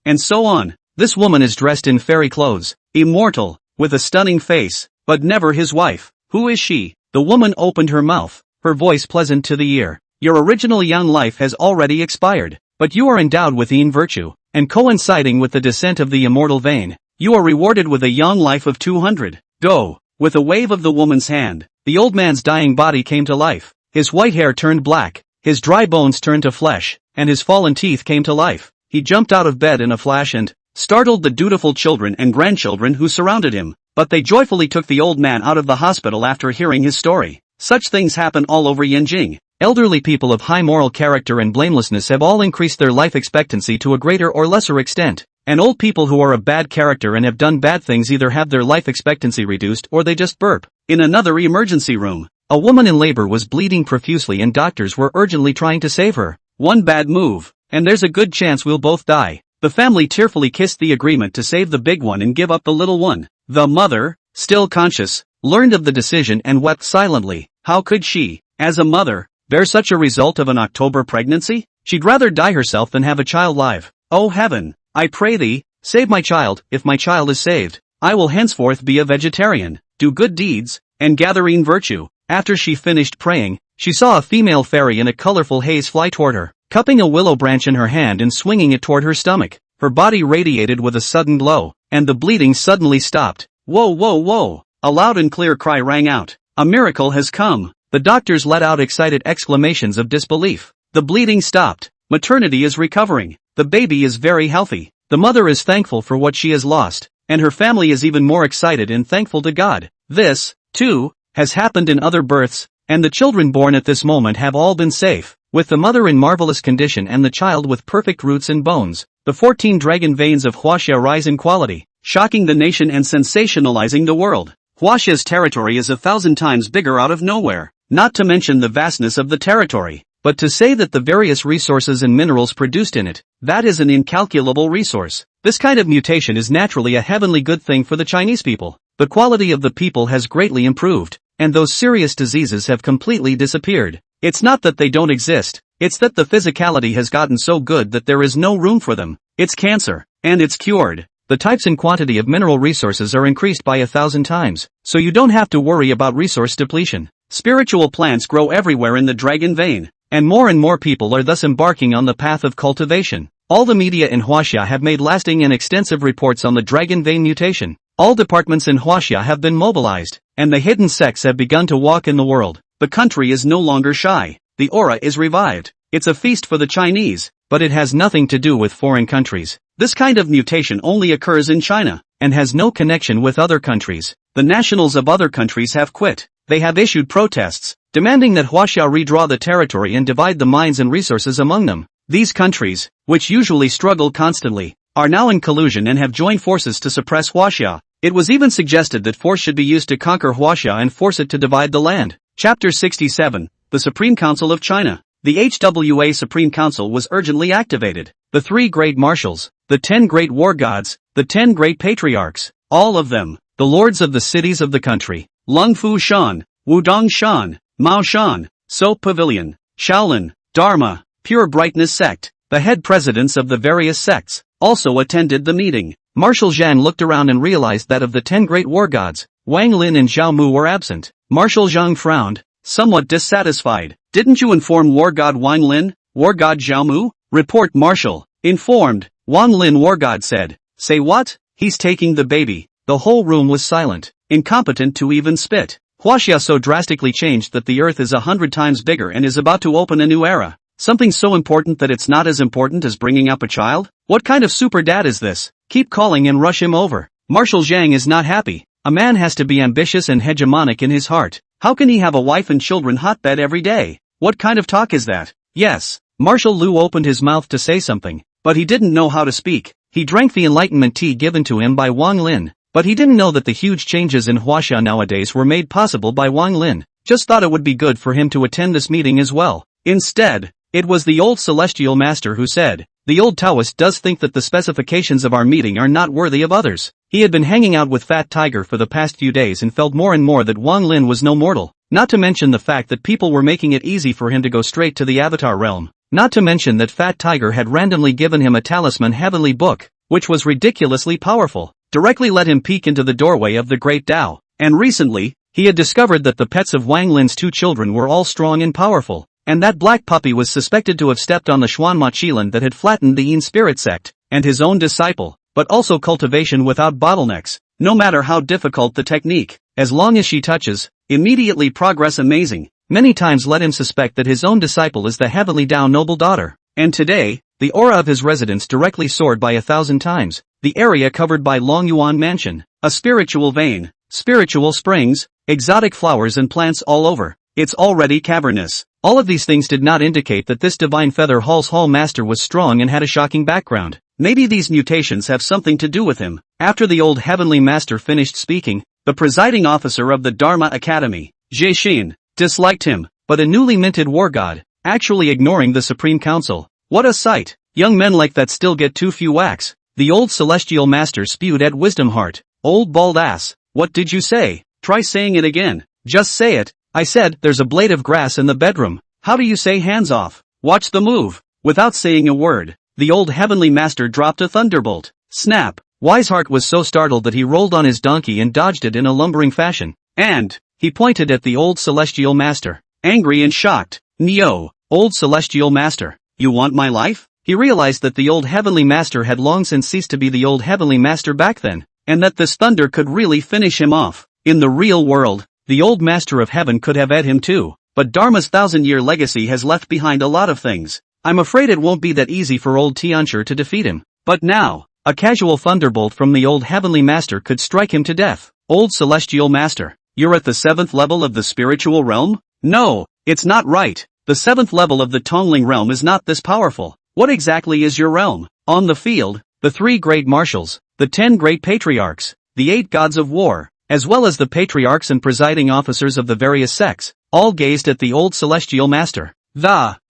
And so on. This woman is dressed in fairy clothes, immortal, with a stunning face, but never his wife. Who is she? The woman opened her mouth, her voice pleasant to the ear. Your original young life has already expired, but you are endowed with Yin virtue, and coinciding with the descent of the immortal vein, you are rewarded with a young life of 200. Go! With a wave of the woman's hand, the old man's dying body came to life. His white hair turned black, his dry bones turned to flesh, and his fallen teeth came to life. He jumped out of bed in a flash and startled the dutiful children and grandchildren who surrounded him, but they joyfully took the old man out of the hospital after hearing his story. Such things happen all over Yanjing. Elderly people of high moral character and blamelessness have all increased their life expectancy to a greater or lesser extent. And old people who are of bad character and have done bad things either have their life expectancy reduced or they just burp. In another emergency room, a woman in labor was bleeding profusely and doctors were urgently trying to save her. One bad move, and there's a good chance we'll both die. The family tearfully kissed the agreement to save the big one and give up the little one. The mother, still conscious, learned of the decision and wept silently. How could she, as a mother, bear such a result of an October pregnancy? She'd rather die herself than have a child live. Oh heaven, I pray thee, save my child. If my child is saved, I will henceforth be a vegetarian, do good deeds, and gather in virtue. After she finished praying, she saw a female fairy in a colorful haze fly toward her, cupping a willow branch in her hand and swinging it toward her stomach. Her body radiated with a sudden glow, and the bleeding suddenly stopped. Whoa whoa whoa! A loud and clear cry rang out. A miracle has come. The doctors let out excited exclamations of disbelief. The bleeding stopped. Maternity is recovering. The baby is very healthy. The mother is thankful for what she has lost, and her family is even more excited and thankful to God. This, too, has happened in other births, and the children born at this moment have all been safe, with the mother in marvelous condition and the child with perfect roots and bones. The 14 dragon veins of Huaxia rise in quality, shocking the nation and sensationalizing the world. Huaxia's territory is 1,000 times bigger out of nowhere, not to mention the vastness of the territory. But to say that the various resources and minerals produced in it, that is an incalculable resource. This kind of mutation is naturally a heavenly good thing for the Chinese people. The quality of the people has greatly improved, and those serious diseases have completely disappeared. It's not that they don't exist, it's that the physicality has gotten so good that there is no room for them. It's cancer, and it's cured. The types and quantity of mineral resources are increased by 1,000 times, so you don't have to worry about resource depletion. Spiritual plants grow everywhere in the dragon vein, and more people are thus embarking on the path of cultivation. All the media in Huaxia have made lasting and extensive reports on the dragon vein mutation. All departments in Huaxia have been mobilized, and the hidden sects have begun to walk in the world. The country is no longer shy. The aura is revived. It's a feast for the Chinese, but it has nothing to do with foreign countries. This kind of mutation only occurs in China, and has no connection with other countries. The nationals of other countries have quit. They have issued protests, demanding that Huaxia redraw the territory and divide the mines and resources among them. These countries, which usually struggle constantly, are now in collusion and have joined forces to suppress Huaxia. It was even suggested that force should be used to conquer Huaxia and force it to divide the land. Chapter 67, The Supreme Council of China. The HWA Supreme Council was urgently activated. The 3 great marshals, the 10 great war gods, the 10 great patriarchs, all of them, the lords of the cities of the country, Lung Fu Shan, Wudong Shan, Mao Shan, So Pavilion, Shaolin, Dharma, Pure Brightness Sect, the head presidents of the various sects, also attended the meeting. Marshal Zhan looked around and realized that of the 10 great war gods, Wang Lin and Zhao Mu were absent. Marshal Zhang frowned, somewhat dissatisfied. Didn't you inform War God Wang Lin, War God Zhao Mu? Report Marshal. Informed, Wang Lin War God said. Say what? He's taking the baby. The whole room was silent, incompetent to even spit. Huaxia so drastically changed that the earth is 100 times bigger and is about to open a new era. Something so important that it's not as important as bringing up a child? What kind of super dad is this? Keep calling and rush him over. Marshal Zhang is not happy. A man has to be ambitious and hegemonic in his heart. How can he have a wife and children hotbed every day? What kind of talk is that? Yes, Marshal Lu opened his mouth to say something, but he didn't know how to speak. He drank the enlightenment tea given to him by Wang Lin, but he didn't know that the huge changes in Huaxia nowadays were made possible by Wang Lin. Just thought it would be good for him to attend this meeting as well. Instead, it was the old celestial master who said, "The old Taoist does think that the specifications of our meeting are not worthy of others." He had been hanging out with Fat Tiger for the past few days and felt more and more that Wang Lin was no mortal. Not to mention the fact that people were making it easy for him to go straight to the Avatar realm. Not to mention that Fat Tiger had randomly given him a talisman heavenly book, which was ridiculously powerful, directly let him peek into the doorway of the Great Tao. And recently, he had discovered that the pets of Wang Lin's 2 children were all strong and powerful, and that black puppy was suspected to have stepped on the Xuanma Qilin that had flattened the Yin spirit sect, and his own disciple, but also cultivation without bottlenecks. No matter how difficult the technique, as long as she touches, immediately progress amazing. Many times let him suspect that his own disciple is the heavenly Tao noble daughter. And today, the aura of his residence directly soared by 1,000 times. The area covered by Longyuan Mansion, a spiritual vein, spiritual springs, exotic flowers and plants all over. it's already cavernous. All of these things did not indicate that this divine feather Hall's Hall master was strong and had a shocking background. Maybe these mutations have something to do with him. After the old heavenly master finished speaking, the presiding officer of the Dharma Academy, Jie Xin, disliked him, but a newly minted war god, actually ignoring the Supreme Council. What a sight! Young men like that still get too few whacks. The old celestial master spewed at Wisdom Heart. Old bald ass, what did you say? Try saying it again. Just say it. I said, there's a blade of grass in the bedroom. How do you say hands off? Watch the move. Without saying a word, the old heavenly master dropped a thunderbolt. Snap! Wiseheart was so startled that he rolled on his donkey and dodged it in a lumbering fashion. And, he pointed at the old celestial master. Angry and shocked. Neo, old celestial master, you want my life? He realized that the old heavenly master had long since ceased to be the old heavenly master back then, and that this thunder could really finish him off. In the real world, the old master of heaven could have ed him too, but Dharma's 1,000-year legacy has left behind a lot of things. I'm afraid it won't be that easy for old Tiancher to defeat him. But now, a casual thunderbolt from the old heavenly master could strike him to death. Old celestial master, you're at the 7th level of the spiritual realm? No, it's not right. The 7th level of the Tongling realm is not this powerful. What exactly is your realm? On the field, the 3 great marshals, the 10 great patriarchs, the 8 gods of war, as well as the patriarchs and presiding officers of the various sects, all gazed at the old celestial master.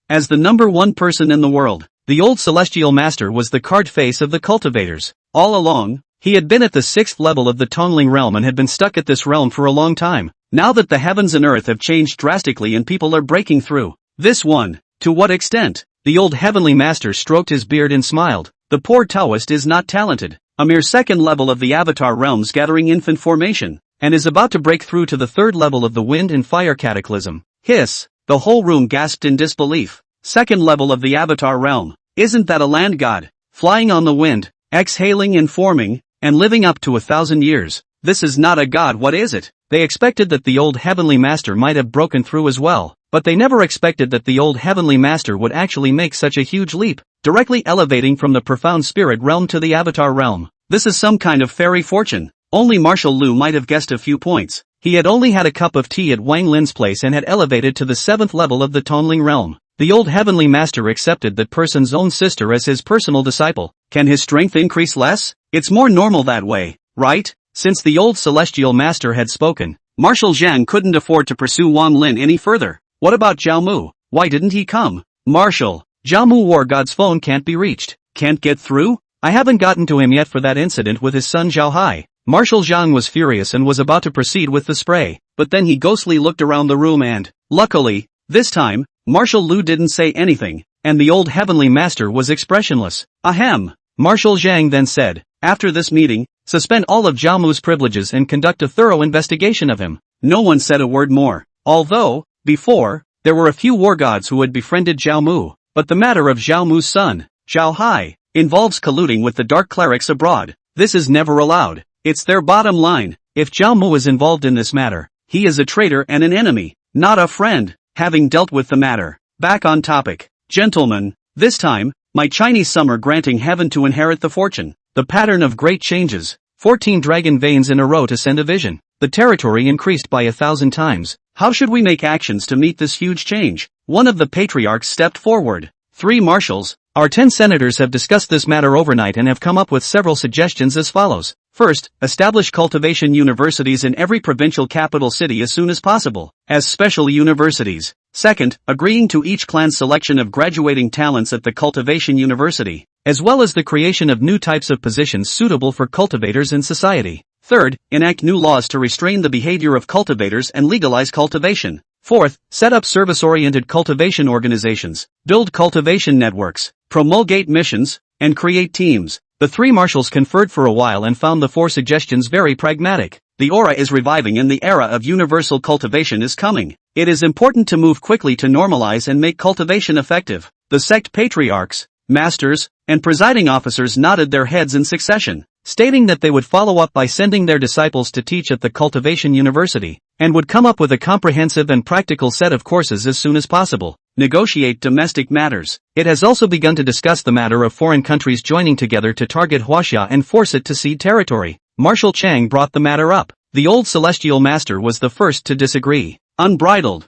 As the number 1 person in the world, the old celestial master was the card face of the cultivators. All along, he had been at the 6th level of the Tongling realm and had been stuck at this realm for a long time. Now that the heavens and earth have changed drastically and people are breaking through. This one, to what extent? The old heavenly master stroked his beard and smiled. The poor Taoist is not talented, a mere 2nd level of the avatar realms gathering infant formation, and is about to break through to the 3rd level of the wind and fire cataclysm. Hiss! The whole room gasped in disbelief. 2nd level of the avatar realm. Isn't that a land god? Flying on the wind, exhaling and forming, and living up to 1,000 years. This is not a god, what is it? They expected that the old heavenly master might have broken through as well, but they never expected that the old heavenly master would actually make such a huge leap, directly elevating from the profound spirit realm to the avatar realm. This is some kind of fairy fortune. Only Marshal Lu might have guessed a few points. He had only had a cup of tea at Wang Lin's place and had elevated to the 7th level of the Tongling realm. The old heavenly master accepted that person's own sister as his personal disciple. Can his strength increase less? It's more normal that way, right? Since the old celestial master had spoken, Marshal Zhang couldn't afford to pursue Wang Lin any further. What about Zhao Mu? Why didn't he come? Marshal, Zhao Mu War God's phone can't be reached. Can't get through? I haven't gotten to him yet for that incident with his son Zhao Hai. Marshal Zhang was furious and was about to proceed with the spray, but then he ghostly looked around the room and, luckily, this time, Marshal Lu didn't say anything, and the old heavenly master was expressionless. Ahem! Marshal Zhang then said, after this meeting, suspend all of Zhao Mu's privileges and conduct a thorough investigation of him. No one said a word more, although, before, there were a few war gods who had befriended Zhao Mu, but the matter of Zhao Mu's son, Zhao Hai, involves colluding with the dark clerics abroad. This is never allowed. It's their bottom line. If Zhao Mu is involved in this matter, he is a traitor and an enemy, not a friend. Having dealt with the matter, back on topic. Gentlemen, this time, my Chinese summer granting heaven to inherit the fortune. The pattern of great changes. 14 dragon veins in a row to send a vision. The territory increased by 1,000 times. How should we make actions to meet this huge change? One of the patriarchs stepped forward. 3 marshals. Our 10 senators have discussed this matter overnight and have come up with several suggestions as follows. First, establish cultivation universities in every provincial capital city as soon as possible, as special universities. Second, agreeing to each clan's selection of graduating talents at the cultivation university, as well as the creation of new types of positions suitable for cultivators in society. Third, enact new laws to restrain the behavior of cultivators and legalize cultivation. Fourth, set up service-oriented cultivation organizations, build cultivation networks, promulgate missions, and create teams. The 3 marshals conferred for a while and found the 4 suggestions very pragmatic. The aura is reviving and the era of universal cultivation is coming. It is important to move quickly to normalize and make cultivation effective. The sect patriarchs, masters, and presiding officers nodded their heads in succession, stating that they would follow up by sending their disciples to teach at the cultivation university, and would come up with a comprehensive and practical set of courses as soon as possible. Negotiate domestic matters. It has also begun to discuss the matter of foreign countries joining together to target Huaxia and force it to cede territory. Marshal Chang brought the matter up. The old celestial master was the first to disagree. Unbridled.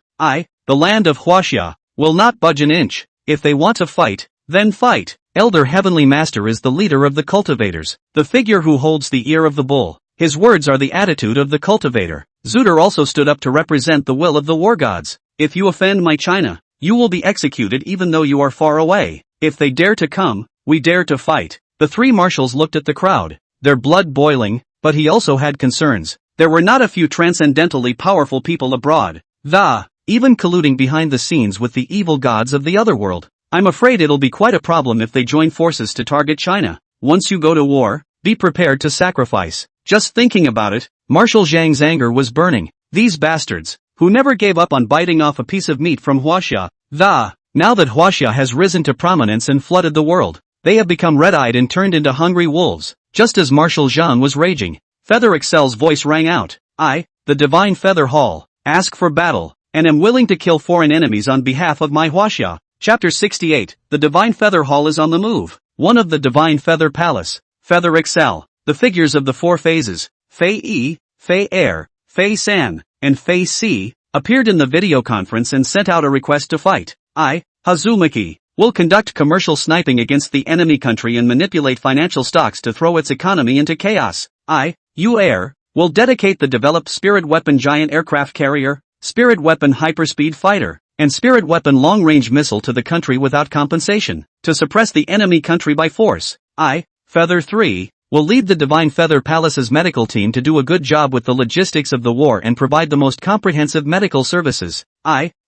The land of Huaxia, will not budge an inch. If they want to fight, then fight. Elder Heavenly Master is the leader of the cultivators, the figure who holds the ear of the bull. His words are the attitude of the cultivator. Zuder also stood up to represent the will of the war gods. If you offend my China, you will be executed even though you are far away. If they dare to come, we dare to fight. The three marshals looked at the crowd, their blood boiling, but he also had concerns. There were not a few transcendentally powerful people abroad. Even colluding behind the scenes with the evil gods of the other world. I'm afraid it'll be quite a problem if they join forces to target China. Once you go to war, be prepared to sacrifice. Just thinking about it, Marshal Zhang's anger was burning. These bastards, who never gave up on biting off a piece of meat from Huaxia. Now that Huaxia has risen to prominence and flooded the world, they have become red-eyed and turned into hungry wolves. Just as Marshal Zhang was raging, Feather Excel's voice rang out. The Divine Feather Hall, ask for battle, and am willing to kill foreign enemies on behalf of my Huaxia. Chapter 68, The Divine Feather Hall is on the move. One of the Divine Feather Palace, Feather Excel. The figures of the four phases, Fei E, Fei Air, Fei San, and Fei C, appeared in the video conference and sent out a request to fight. Hazumaki, will conduct commercial sniping against the enemy country and manipulate financial stocks to throw its economy into chaos. U Air, will dedicate the developed Spirit Weapon Giant Aircraft Carrier, Spirit Weapon Hyperspeed Fighter, and Spirit Weapon Long-Range Missile to the country without compensation, to suppress the enemy country by force. Feather 3, will lead the Divine Feather Palace's medical team to do a good job with the logistics of the war and provide the most comprehensive medical services.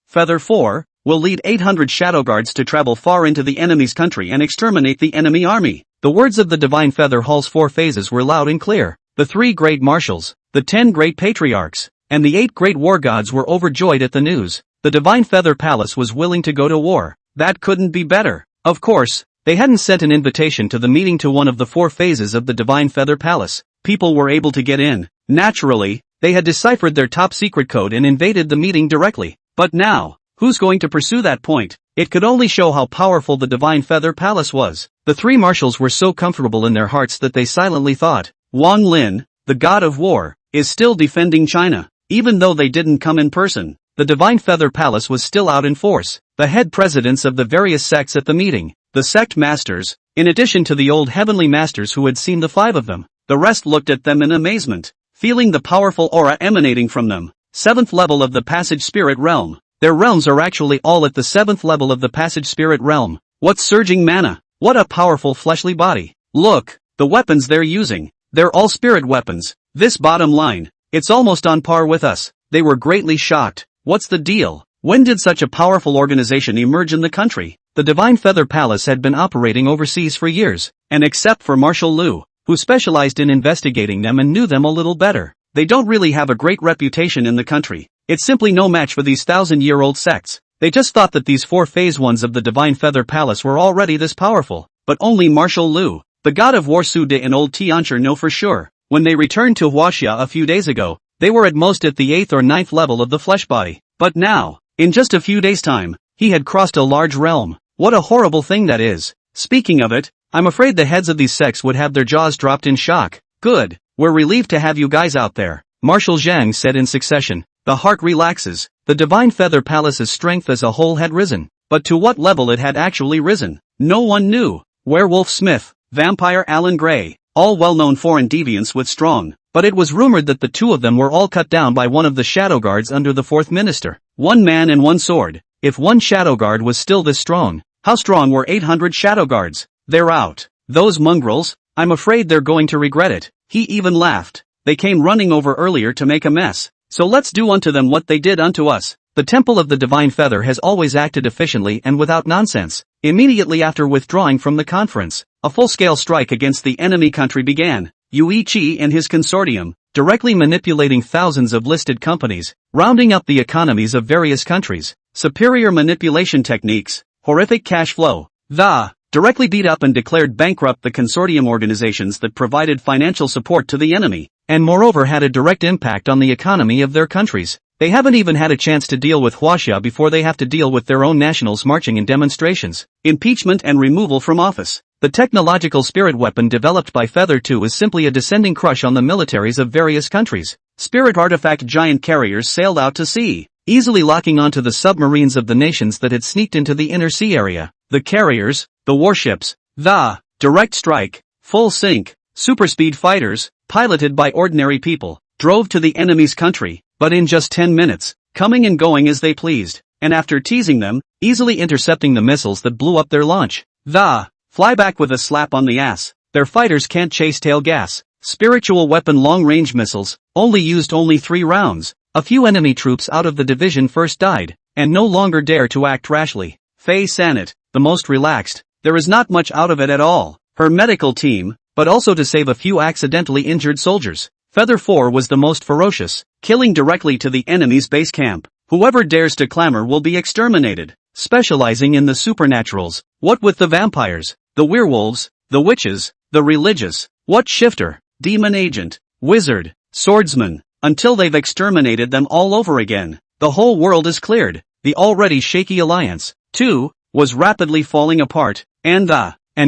Feather 4, will lead 800 shadow guards to travel far into the enemy's country and exterminate the enemy army. The words of the Divine Feather Hall's four phases were loud and clear. The 3 great marshals, the 10 great patriarchs, and the 8 great war gods were overjoyed at the news. The Divine Feather Palace was willing to go to war. That couldn't be better. Of course, they hadn't sent an invitation to the meeting to one of the 4 phases of the Divine Feather Palace. People were able to get in. Naturally, they had deciphered their top secret code and invaded the meeting directly. But now, who's going to pursue that point? It could only show how powerful the Divine Feather Palace was. The 3 marshals were so comfortable in their hearts that they silently thought, Wang Lin, the god of war, is still defending China. Even though they didn't come in person, the Divine Feather Palace was still out in force. The head presidents of the various sects at the meeting, the sect masters, in addition to the old heavenly masters who had seen the 5 of them, the rest looked at them in amazement, feeling the powerful aura emanating from them. 7th level of the Passage Spirit Realm. Their realms are actually all at the 7th level of the Passage Spirit Realm. What surging mana! What a powerful fleshly body! Look, the weapons they're using. They're all spirit weapons. This bottom line, it's almost on par with us. They were greatly shocked. What's the deal? When did such a powerful organization emerge in the country? The Divine Feather Palace had been operating overseas for years, and except for Marshal Lu, who specialized in investigating them and knew them a little better, they don't really have a great reputation in the country. It's simply no match for these 1,000-year-old sects. They just thought that these 4 phase ones of the Divine Feather Palace were already this powerful. But only Marshal Lu, the god of war Su De and old Tiancher know for sure. When they returned to Huaxia a few days ago, they were at most at the 8th or 9th level of the flesh body. But now, in just a few days' time, he had crossed a large realm. What a horrible thing that is. Speaking of it, I'm afraid the heads of these sects would have their jaws dropped in shock. Good, we're relieved to have you guys out there, Marshal Zhang said in succession. The heart relaxes. The Divine Feather Palace's strength as a whole had risen. But to what level it had actually risen, no one knew. Werewolf Smith, Vampire Alan Gray, all well-known foreign deviants with strong. But it was rumored that the 2 of them were all cut down by one of the shadow guards under the 4th minister. 1 man and 1 sword. If 1 shadow guard was still this strong, how strong were 800 shadow guards? They're out. Those mongrels, I'm afraid they're going to regret it. He even laughed. They came running over earlier to make a mess. So let's do unto them what they did unto us. The Temple of the Divine Feather has always acted efficiently and without nonsense. Immediately after withdrawing from the conference, a full-scale strike against the enemy country began. Yui Qi and his consortium, directly manipulating thousands of listed companies, rounding up the economies of various countries, superior manipulation techniques, horrific cash flow, directly beat up and declared bankrupt the consortium organizations that provided financial support to the enemy, and moreover had a direct impact on the economy of their countries. They haven't even had a chance to deal with Huaxia before they have to deal with their own nationals marching in demonstrations, impeachment and removal from office. The technological spirit weapon developed by Feather 2 is simply a descending crush on the militaries of various countries. Spirit artifact giant carriers sailed out to sea. easily locking onto the submarines of the nations that had sneaked into the inner sea area. The carriers, the warships, the direct strike, full sink, superspeed fighters, piloted by ordinary people, drove to the enemy's country, but in just 10 minutes, coming and going as they pleased, and after teasing them, easily intercepting the missiles that blew up their launch. The flyback with a slap on the ass. Their fighters can't chase tail gas. Spiritual weapon long-range missiles, used only 3 rounds. A few enemy troops out of the division first died, and no longer dare to act rashly. Faye Sanet, the most relaxed, there is not much out of it at all. Her medical team, but also to save a few accidentally injured soldiers. Feather 4 was the most ferocious, killing directly to the enemy's base camp. Whoever dares to clamor will be exterminated. Specializing in the supernaturals, what with the vampires, the werewolves, the witches, the religious, what shifter, demon agent, wizard, swordsman, until they've exterminated them all over again. The whole world is cleared. The already shaky alliance, too, was rapidly falling apart, and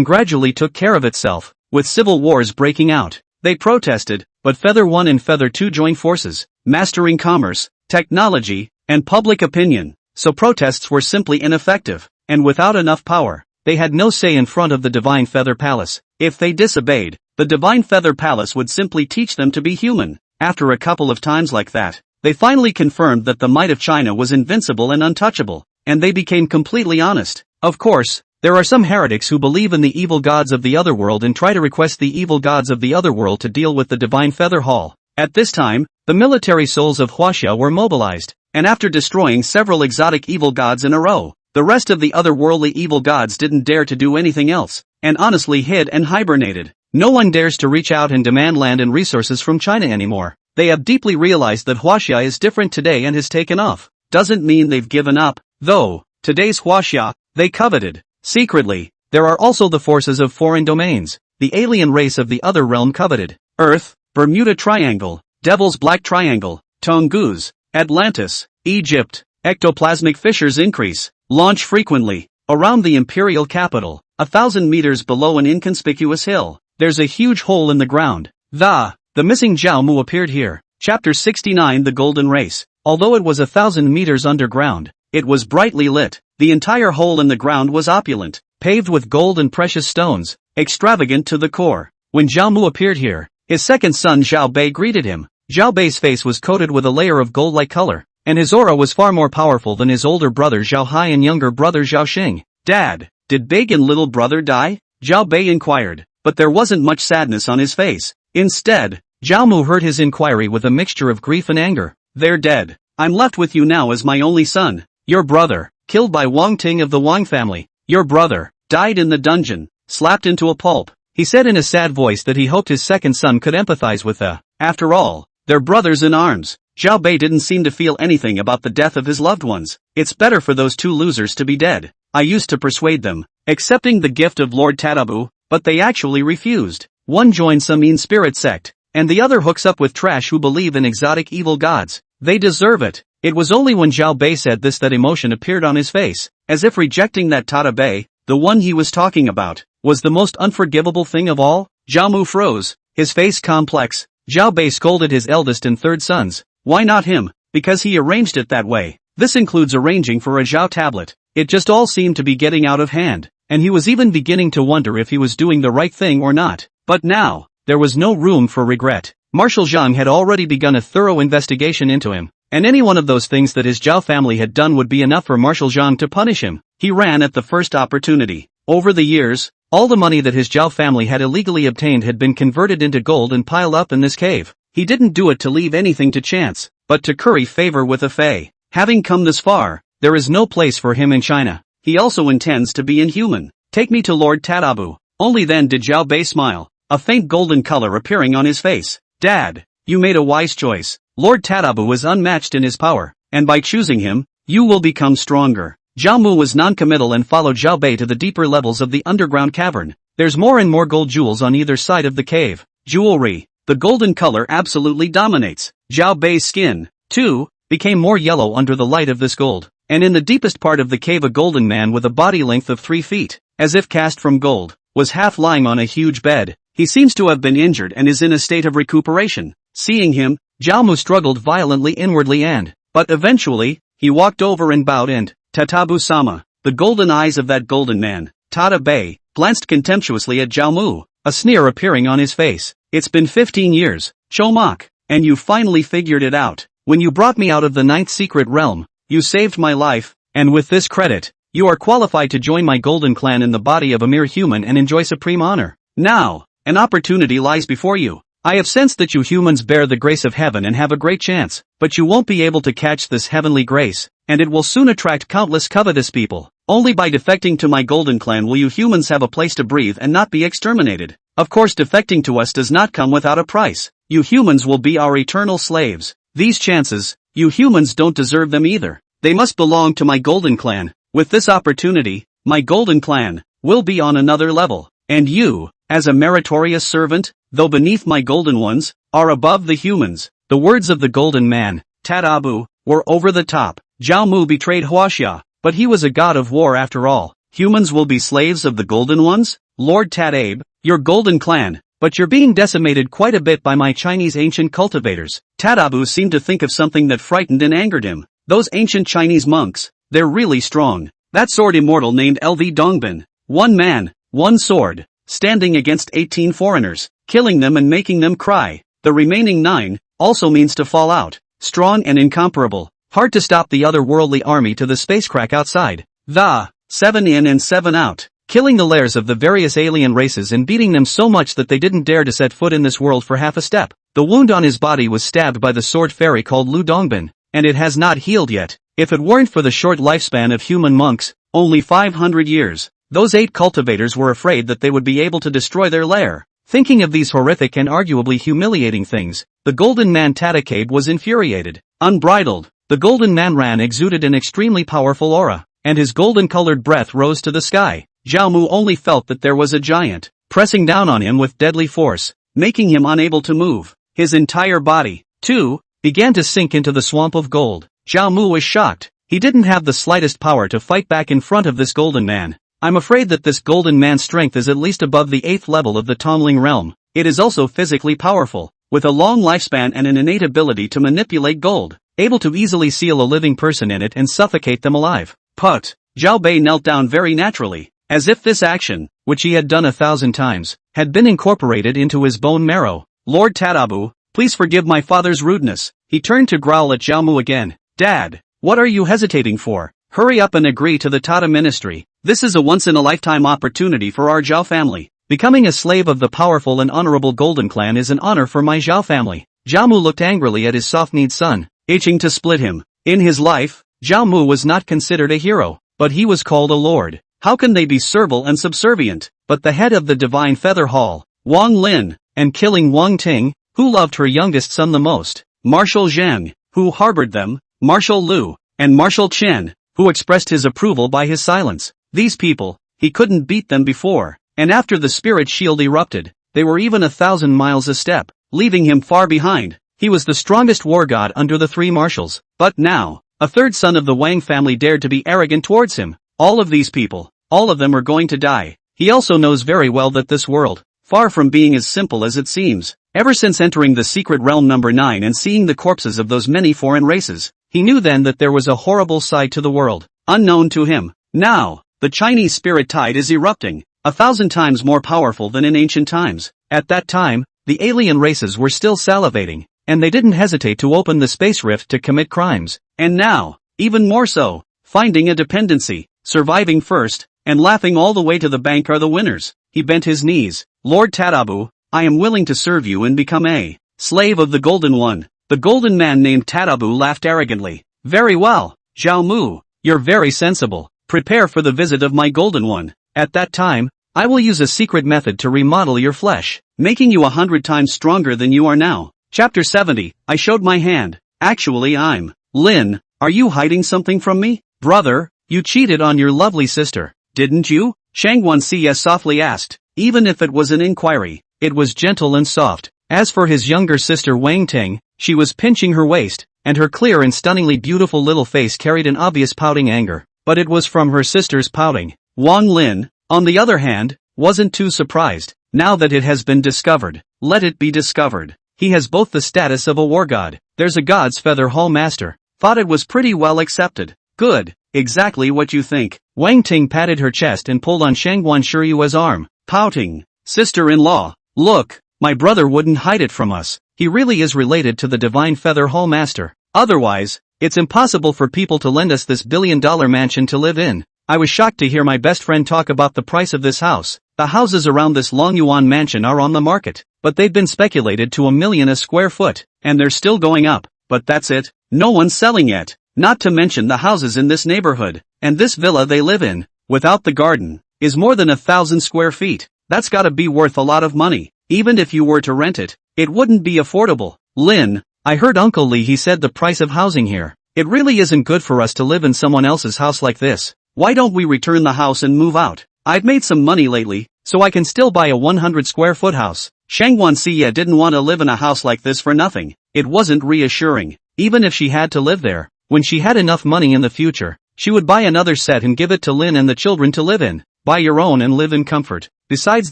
gradually took care of itself, with civil wars breaking out. They protested, but Feather 1 and Feather 2 joined forces, mastering commerce, technology, and public opinion, so protests were simply ineffective, and without enough power, they had no say in front of the Divine Feather Palace. If they disobeyed, the Divine Feather Palace would simply teach them to be human. After a couple of times like that, they finally confirmed that the might of China was invincible and untouchable, and they became completely honest. Of course, there are some heretics who believe in the evil gods of the otherworld and try to request the evil gods of the otherworld to deal with the Divine Feather Hall. At this time, the military souls of Huaxia were mobilized, and after destroying several exotic evil gods in a row, the rest of the otherworldly evil gods didn't dare to do anything else, and honestly hid and hibernated. No one dares to reach out and demand land and resources from China anymore. They have deeply realized that Huaxia is different today and has taken off. Doesn't mean they've given up, though. Today's Huaxia, they coveted. Secretly, there are also the forces of foreign domains. The alien race of the other realm coveted. Earth, Bermuda Triangle, Devil's Black Triangle, Tongus, Atlantis, Egypt. Ectoplasmic fissures increase. Launch frequently. Around the imperial capital, 1,000 meters below an inconspicuous hill, there's a huge hole in the ground. The missing Zhao Mu appeared here. Chapter 69 The Golden Race. Although it was 1,000 meters underground, it was brightly lit. The entire hole in the ground was opulent, paved with gold and precious stones, extravagant to the core. When Zhao Mu appeared here, his second son Zhao Bei greeted him. Zhao Bei's face was coated with a layer of gold-like color, and his aura was far more powerful than his older brother Zhao Hai and younger brother Zhao Xing. Dad, did big and little brother die? Zhao Bei inquired, but there wasn't much sadness on his face. Instead, Zhao Mu heard his inquiry with a mixture of grief and anger. They're dead. I'm left with you now as my only son. Your brother, killed by Wang Ting of the Wang family. Your brother, died in the dungeon, slapped into a pulp. He said in a sad voice that he hoped his second son could empathize with after all, they're brothers in arms. Zhao Bei didn't seem to feel anything about the death of his loved ones. It's better for those two losers to be dead. I used to persuade them, accepting the gift of Lord Tadabu, but they actually refused. One joined some mean spirit sect, and the other hooks up with trash who believe in exotic evil gods. They deserve it. It was only when Zhao Bei said this that emotion appeared on his face, as if rejecting that Tada Bei, the one he was talking about, was the most unforgivable thing of all. Zhao Mu froze, his face complex. Zhao Bei scolded his eldest and third sons. Why not him? Because he arranged it that way. This includes arranging for a Zhao tablet. It just all seemed to be getting out of hand, and he was even beginning to wonder if he was doing the right thing or not. But now, there was no room for regret. Marshal Zhang had already begun a thorough investigation into him, and any one of those things that his Zhao family had done would be enough for Marshal Zhang to punish him. He ran at the first opportunity. Over the years, all the money that his Zhao family had illegally obtained had been converted into gold and piled up in this cave. He didn't do it to leave anything to chance, but to curry favor with a fae. Having come this far, there is no place for him in China. He also intends to be inhuman. Take me to Lord Tadabu. Only then did Zhao Bei smile, a faint golden color appearing on his face. Dad, you made a wise choice. Lord Tadabu is unmatched in his power, and by choosing him, you will become stronger. Zhao Mu was non-committal and followed Zhao Bei to the deeper levels of the underground cavern. There's more and more gold jewels on either side of the cave. Jewelry. The golden color absolutely dominates. Zhao Bei's skin, too, became more yellow under the light of this gold. And in the deepest part of the cave a golden man with a body length of 3 feet, as if cast from gold, was half lying on a huge bed. He seems to have been injured and is in a state of recuperation. Seeing him, Zhao Mu struggled violently inwardly but eventually, He walked over and bowed and, Tatabu-sama, the golden eyes of that golden man, Tada Bay, glanced contemptuously at Zhao Mu, a sneer appearing on his face. It's been 15 years, Chomak, and you finally figured it out. When you brought me out of the ninth secret realm, you saved my life, and with this credit, you are qualified to join my golden clan in the body of a mere human and enjoy supreme honor. Now, an opportunity lies before you. I have sensed that you humans bear the grace of heaven and have a great chance, but you won't be able to catch this heavenly grace, and it will soon attract countless covetous people. Only by defecting to my golden clan will you humans have a place to breathe and not be exterminated. Of course, defecting to us does not come without a price. You humans will be our eternal slaves. These chances, you humans don't deserve them either. They must belong to my golden clan. With this opportunity, my golden clan will be on another level, and you, as a meritorious servant, though beneath my golden ones, are above the humans. The words of the golden man, Tadabu, were over the top. Zhao Mu betrayed Huaxia, but he was a god of war after all. Humans will be slaves of the golden ones? Lord Tadabe, your golden clan, but you're being decimated quite a bit by my Chinese ancient cultivators. Tadabu seemed to think of something that frightened and angered him. Those ancient Chinese monks, they're really strong. That sword immortal named LV Dongbin. One man, one sword, standing against 18 foreigners, killing them and making them cry. The remaining 9, also means to fall out. Strong and incomparable. Hard to stop the otherworldly army to the spacecrack outside. The 7 in and 7 out. Killing the lairs of the various alien races and beating them so much that they didn't dare to set foot in this world for half a step. The wound on his body was stabbed by the sword fairy called Lu Dongbin, and it has not healed yet. If it weren't for the short lifespan of human monks, only 500 years, those 8 cultivators were afraid that they would be able to destroy their lair. Thinking of these horrific and arguably humiliating things, the golden man Tadakabe was infuriated. Unbridled, the golden man Ran exuded an extremely powerful aura, and his golden-colored breath rose to the sky. Zhao Mu only felt that there was a giant, pressing down on him with deadly force, making him unable to move. His entire body, too, began to sink into the swamp of gold. Zhao Mu was shocked. He didn't have the slightest power to fight back in front of this golden man. I'm afraid that this golden man's strength is at least above the 8th level of the Tongling realm. It is also physically powerful, with a long lifespan and an innate ability to manipulate gold, able to easily seal a living person in it and suffocate them alive. Put. Zhao Bei knelt down very naturally, as if this action, which he had done 1,000 times, had been incorporated into his bone marrow. Lord Tadabu, please forgive my father's rudeness. He turned to growl at Zhao Mu again. Dad, what are you hesitating for? Hurry up and agree to the Tada ministry. This is a once-in-a-lifetime opportunity for our Zhao family. Becoming a slave of the powerful and honorable Golden Clan is an honor for my Zhao family. Zhao Mu looked angrily at his soft-kneed son, itching to split him. In his life, Zhao Mu was not considered a hero, but he was called a lord. How can they be servile and subservient? But the head of the Divine Feather Hall, Wang Lin, and killing Wang Ting, who loved her youngest son the most, Marshal Zhang, who harbored them, Marshal Lu, and Marshal Chen, who expressed his approval by his silence. These people, he couldn't beat them before, and after the spirit shield erupted, they were even 1,000 miles a step, leaving him far behind. He was the strongest war god under the 3 marshals, but now, a third son of the Wang family dared to be arrogant towards him. All of these people, all of them are going to die. He also knows very well that this world, far from being as simple as it seems. Ever since entering the secret realm number 9 and seeing the corpses of those many foreign races, he knew then that there was a horrible side to the world, unknown to him. Now, the Chinese spirit tide is erupting, 1,000 times more powerful than in ancient times. At that time, the alien races were still salivating, and they didn't hesitate to open the space rift to commit crimes. And now, even more so, finding a dependency, surviving first, and laughing all the way to the bank are the winners. He bent his knees. Lord Tadabu, I am willing to serve you and become a slave of the Golden One. The golden man named Tadabu laughed arrogantly. Very well, Zhao Mu, you're very sensible. Prepare for the visit of my Golden One. At that time, I will use a secret method to remodel your flesh, making you 100 times stronger than you are now. Chapter 70, I showed my hand. Actually I'm Lin, are you hiding something from me? Brother, you cheated on your lovely sister, didn't you? Shanguan CS softly asked. Even if it was an inquiry, it was gentle and soft. As for his younger sister Wang Ting, she was pinching her waist, and her clear and stunningly beautiful little face carried an obvious pouting anger. But it was from her sister's pouting. Wang Lin, on the other hand, wasn't too surprised. Now that it has been discovered, let it be discovered. He has both the status of a war god. There's a god's feather hall master, thought it was pretty well accepted. Good, exactly what you think. Wang Ting patted her chest and pulled on Shanguan Shiryua's arm, pouting. Sister-in-law, look, my brother wouldn't hide it from us. He really is related to the Divine Feather Hall Master. Otherwise, it's impossible for people to lend us this billion-dollar mansion to live in. I was shocked to hear my best friend talk about the price of this house. The houses around this Longyuan mansion are on the market, but they've been speculated to $1 million a square foot, and they're still going up. But that's it, no one's selling yet. Not to mention the houses in this neighborhood, and this villa they live in, without the garden, is more than 1,000 square feet. That's gotta be worth a lot of money. Even if you were to rent it, it wouldn't be affordable. Lin, I heard Uncle Lee he said the price of housing here. It really isn't good for us to live in someone else's house like this. Why don't we return the house and move out? I've made some money lately, so I can still buy a 100 square foot house. Shanguan Xie didn't want to live in a house like this for nothing. It wasn't reassuring. Even if she had to live there, when she had enough money in the future, she would buy another set and give it to Lin and the children to live in. Buy your own and live in comfort. Besides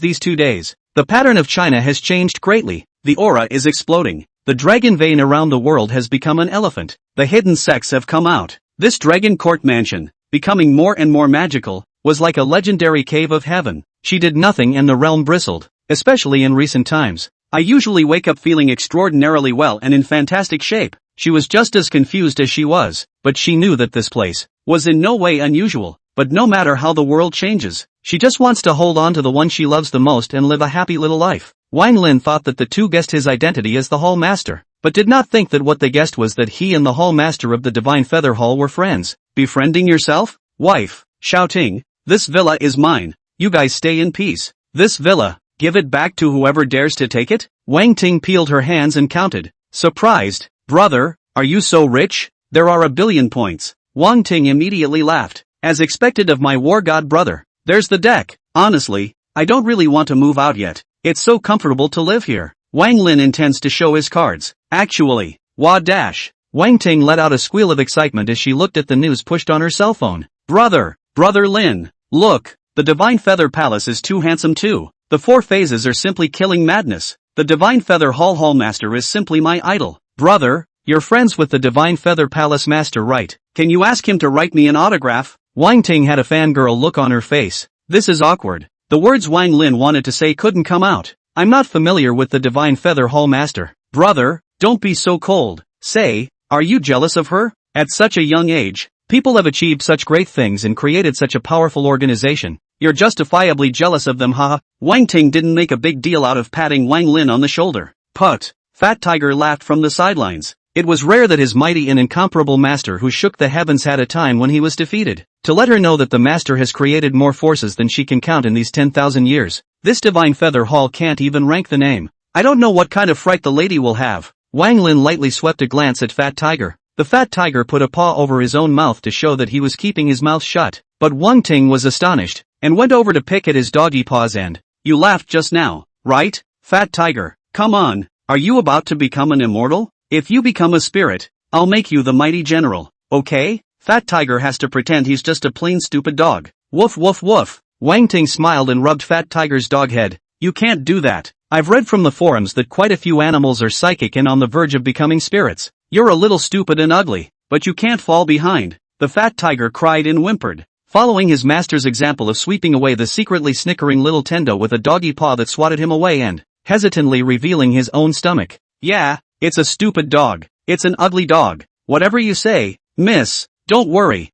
these 2 days, the pattern of China has changed greatly. The aura is exploding. The dragon vein around the world has become an elephant. The hidden sects have come out. This dragon court mansion, becoming more and more magical, was like a legendary cave of heaven. She did nothing and the realm bristled, especially in recent times. I usually wake up feeling extraordinarily well and in fantastic shape. She was just as confused as she was, but she knew that this place was in no way unusual. But no matter how the world changes, she just wants to hold on to the one she loves the most and live a happy little life. Wang Lin thought that the two guessed his identity as the Hall Master, but did not think that what they guessed was that he and the Hall Master of the Divine Feather Hall were friends. Befriending yourself? Wife, shouting, this villa is mine. You guys stay in peace. This villa, give it back to whoever dares to take it? Wang Ting peeled her hands and counted. Surprised, brother, are you so rich? There are 1 billion points. Wang Ting immediately laughed. As expected of my war god brother. There's the deck. Honestly, I don't really want to move out yet. It's so comfortable to live here. Wang Lin intends to show his cards. Actually, dash. Wang Ting let out a squeal of excitement as she looked at the news pushed on her cell phone. Brother Lin, look, the Divine Feather Palace is too handsome too. The 4 phases are simply killing madness. The Divine Feather Hall Master is simply my idol. Brother, you're friends with the Divine Feather Palace Master, right? Can you ask him to write me an autograph? Wang Ting had a fangirl look on her face. This is awkward. The words Wang Lin wanted to say couldn't come out. I'm not familiar with the Divine Feather Hall Master. Brother, don't be so cold. Say, are you jealous of her? At such a young age, people have achieved such great things and created such a powerful organization. You're justifiably jealous of them, haha. Wang Ting didn't make a big deal out of patting Wang Lin on the shoulder. Put. Fat Tiger laughed from the sidelines. It was rare that his mighty and incomparable master who shook the heavens had a time when he was defeated. To let her know that the master has created more forces than she can count in these 10,000 years. This Divine Feather Hall can't even rank the name. I don't know what kind of fright the lady will have. Wang Lin lightly swept a glance at Fat Tiger. The Fat Tiger put a paw over his own mouth to show that he was keeping his mouth shut. But Wang Ting was astonished, and went over to pick at his doggy paws and, you laughed just now, right, Fat Tiger? Come on, are you about to become an immortal? If you become a spirit, I'll make you the mighty general, okay? Fat Tiger has to pretend he's just a plain stupid dog. Woof woof woof. Wang Ting smiled and rubbed Fat Tiger's dog head. You can't do that. I've read from the forums that quite a few animals are psychic and on the verge of becoming spirits. You're a little stupid and ugly, but you can't fall behind. The Fat Tiger cried and whimpered, following his master's example of sweeping away the secretly snickering little Tendo with a doggy paw that swatted him away and, hesitantly revealing his own stomach. Yeah, it's a stupid dog. It's an ugly dog. Whatever you say, miss. Don't worry.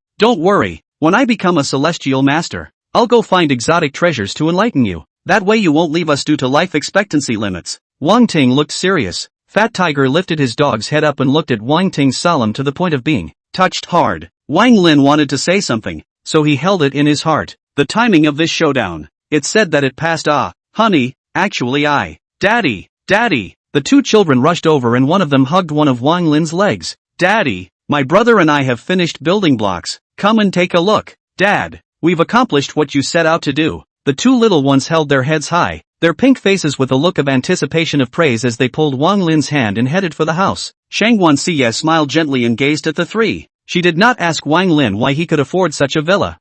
When I become a celestial master, I'll go find exotic treasures to enlighten you. That way you won't leave us due to life expectancy limits. Wang Ting looked serious. Fat Tiger lifted his dog's head up and looked at Wang Ting solemn to the point of being touched hard. Wang Lin wanted to say something, so he held it in his heart. The timing of this showdown. It said that it passed. Honey, actually Daddy. The 2 children rushed over and one of them hugged one of Wang Lin's legs. Daddy, my brother and I have finished building blocks. Come and take a look. Dad, we've accomplished what you set out to do. The 2 little ones held their heads high, their pink faces with a look of anticipation of praise as they pulled Wang Lin's hand and headed for the house. Shanguan Xie smiled gently and gazed at the 3. She did not ask Wang Lin why he could afford such a villa.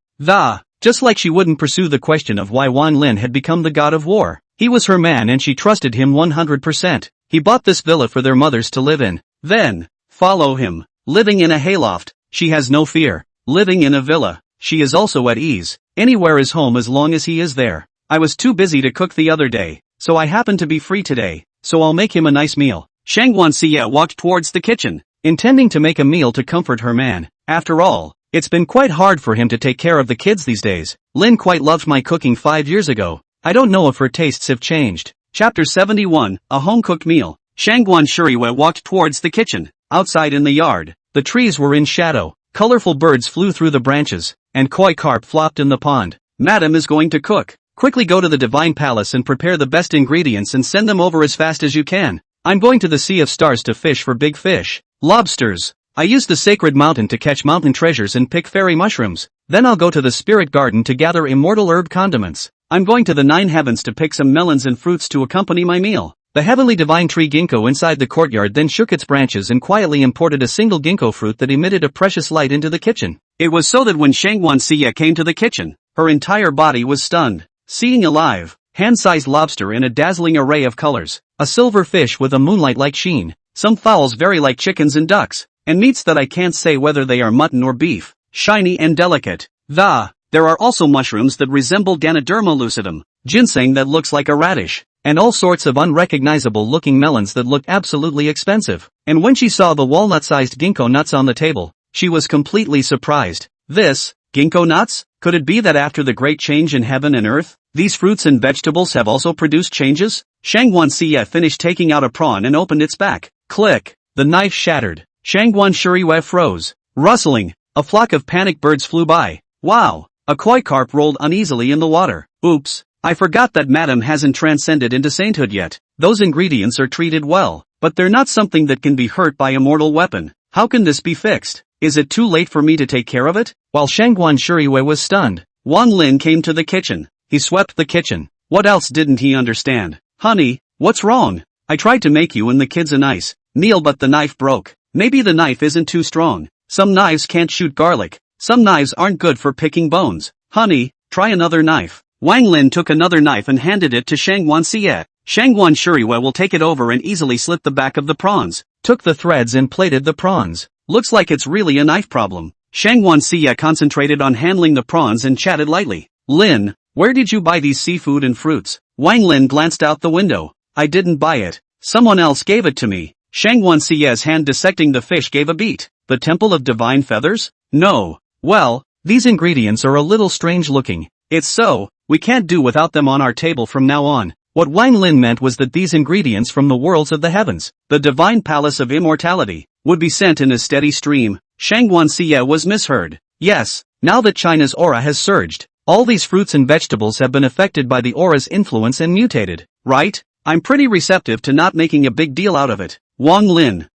Just like she wouldn't pursue the question of why Wang Lin had become the god of war. He was her man and she trusted him 100%. He bought this villa for their mothers to live in. Then, follow him. Living in a hayloft, she has no fear. Living in a villa, she is also at ease. Anywhere is home as long as he is there. I was too busy to cook the other day, so I happen to be free today, so I'll make him a nice meal. Shanguan Xie walked towards the kitchen, intending to make a meal to comfort her man. After all, it's been quite hard for him to take care of the kids these days. Lin quite loved my cooking 5 years ago. I don't know if her tastes have changed. Chapter 71, A Home-Cooked Meal. Shanguan Shuriwe walked towards the kitchen. Outside in the yard, the trees were in shadow, colorful birds flew through the branches, and koi carp flopped in the pond. Madam is going to cook. Quickly go to the divine palace and prepare the best ingredients and send them over as fast as you can. I'm going to the Sea of Stars to fish for big fish. Lobsters. I use the sacred mountain to catch mountain treasures and pick fairy mushrooms. Then I'll go to the spirit garden to gather immortal herb condiments. I'm going to the 9 heavens to pick some melons and fruits to accompany my meal. The heavenly divine tree ginkgo inside the courtyard then shook its branches and quietly imported a single ginkgo fruit that emitted a precious light into the kitchen. It was so that when Shanguan Xie came to the kitchen, her entire body was stunned. Seeing a live, hand-sized lobster in a dazzling array of colors, a silver fish with a moonlight-like sheen, some fowls very like chickens and ducks, and meats that I can't say whether they are mutton or beef, shiny and delicate. There are also mushrooms that resemble Ganoderma lucidum, ginseng that looks like a radish, and all sorts of unrecognizable-looking melons that looked absolutely expensive. And when she saw the walnut-sized ginkgo nuts on the table, she was completely surprised. This, ginkgo nuts? Could it be that after the great change in heaven and earth, these fruits and vegetables have also produced changes? Shanguan Xie finished taking out a prawn and opened its back. Click! The knife shattered. Shanguan Shuriwe froze. Rustling, a flock of panicked birds flew by. Wow! A koi carp rolled uneasily in the water. Oops, I forgot that Madam hasn't transcended into sainthood yet. Those ingredients are treated well, but they're not something that can be hurt by a mortal weapon. How can this be fixed? Is it too late for me to take care of it? While Shanguan Shuriwe was stunned, Wang Lin came to the kitchen. He swept the kitchen. What else didn't he understand? Honey, what's wrong? I tried to make you and the kids a nice meal but the knife broke. Maybe the knife isn't too strong. Some knives can't shoot garlic. Some knives aren't good for picking bones. Honey, try another knife. Wang Lin took another knife and handed it to Shanguan Xie. Shanguan Shuriwe will take it over and easily slit the back of the prawns. Took the threads and plaited the prawns. Looks like it's really a knife problem. Shanguan Xie concentrated on handling the prawns and chatted lightly. Lin, where did you buy these seafood and fruits? Wang Lin glanced out the window. I didn't buy it. Someone else gave it to me. Shanguan Xie's hand dissecting the fish gave a beat. The Temple of Divine Feathers? No. Well, these ingredients are a little strange looking. It's so, we can't do without them on our table from now on. What Wang Lin meant was that these ingredients from the worlds of the heavens, the divine palace of immortality, would be sent in a steady stream. Shanguan Xie was misheard. Yes, now that China's aura has surged, all these fruits and vegetables have been affected by the aura's influence and mutated, right? I'm pretty receptive to not making a big deal out of it. Wang Lin.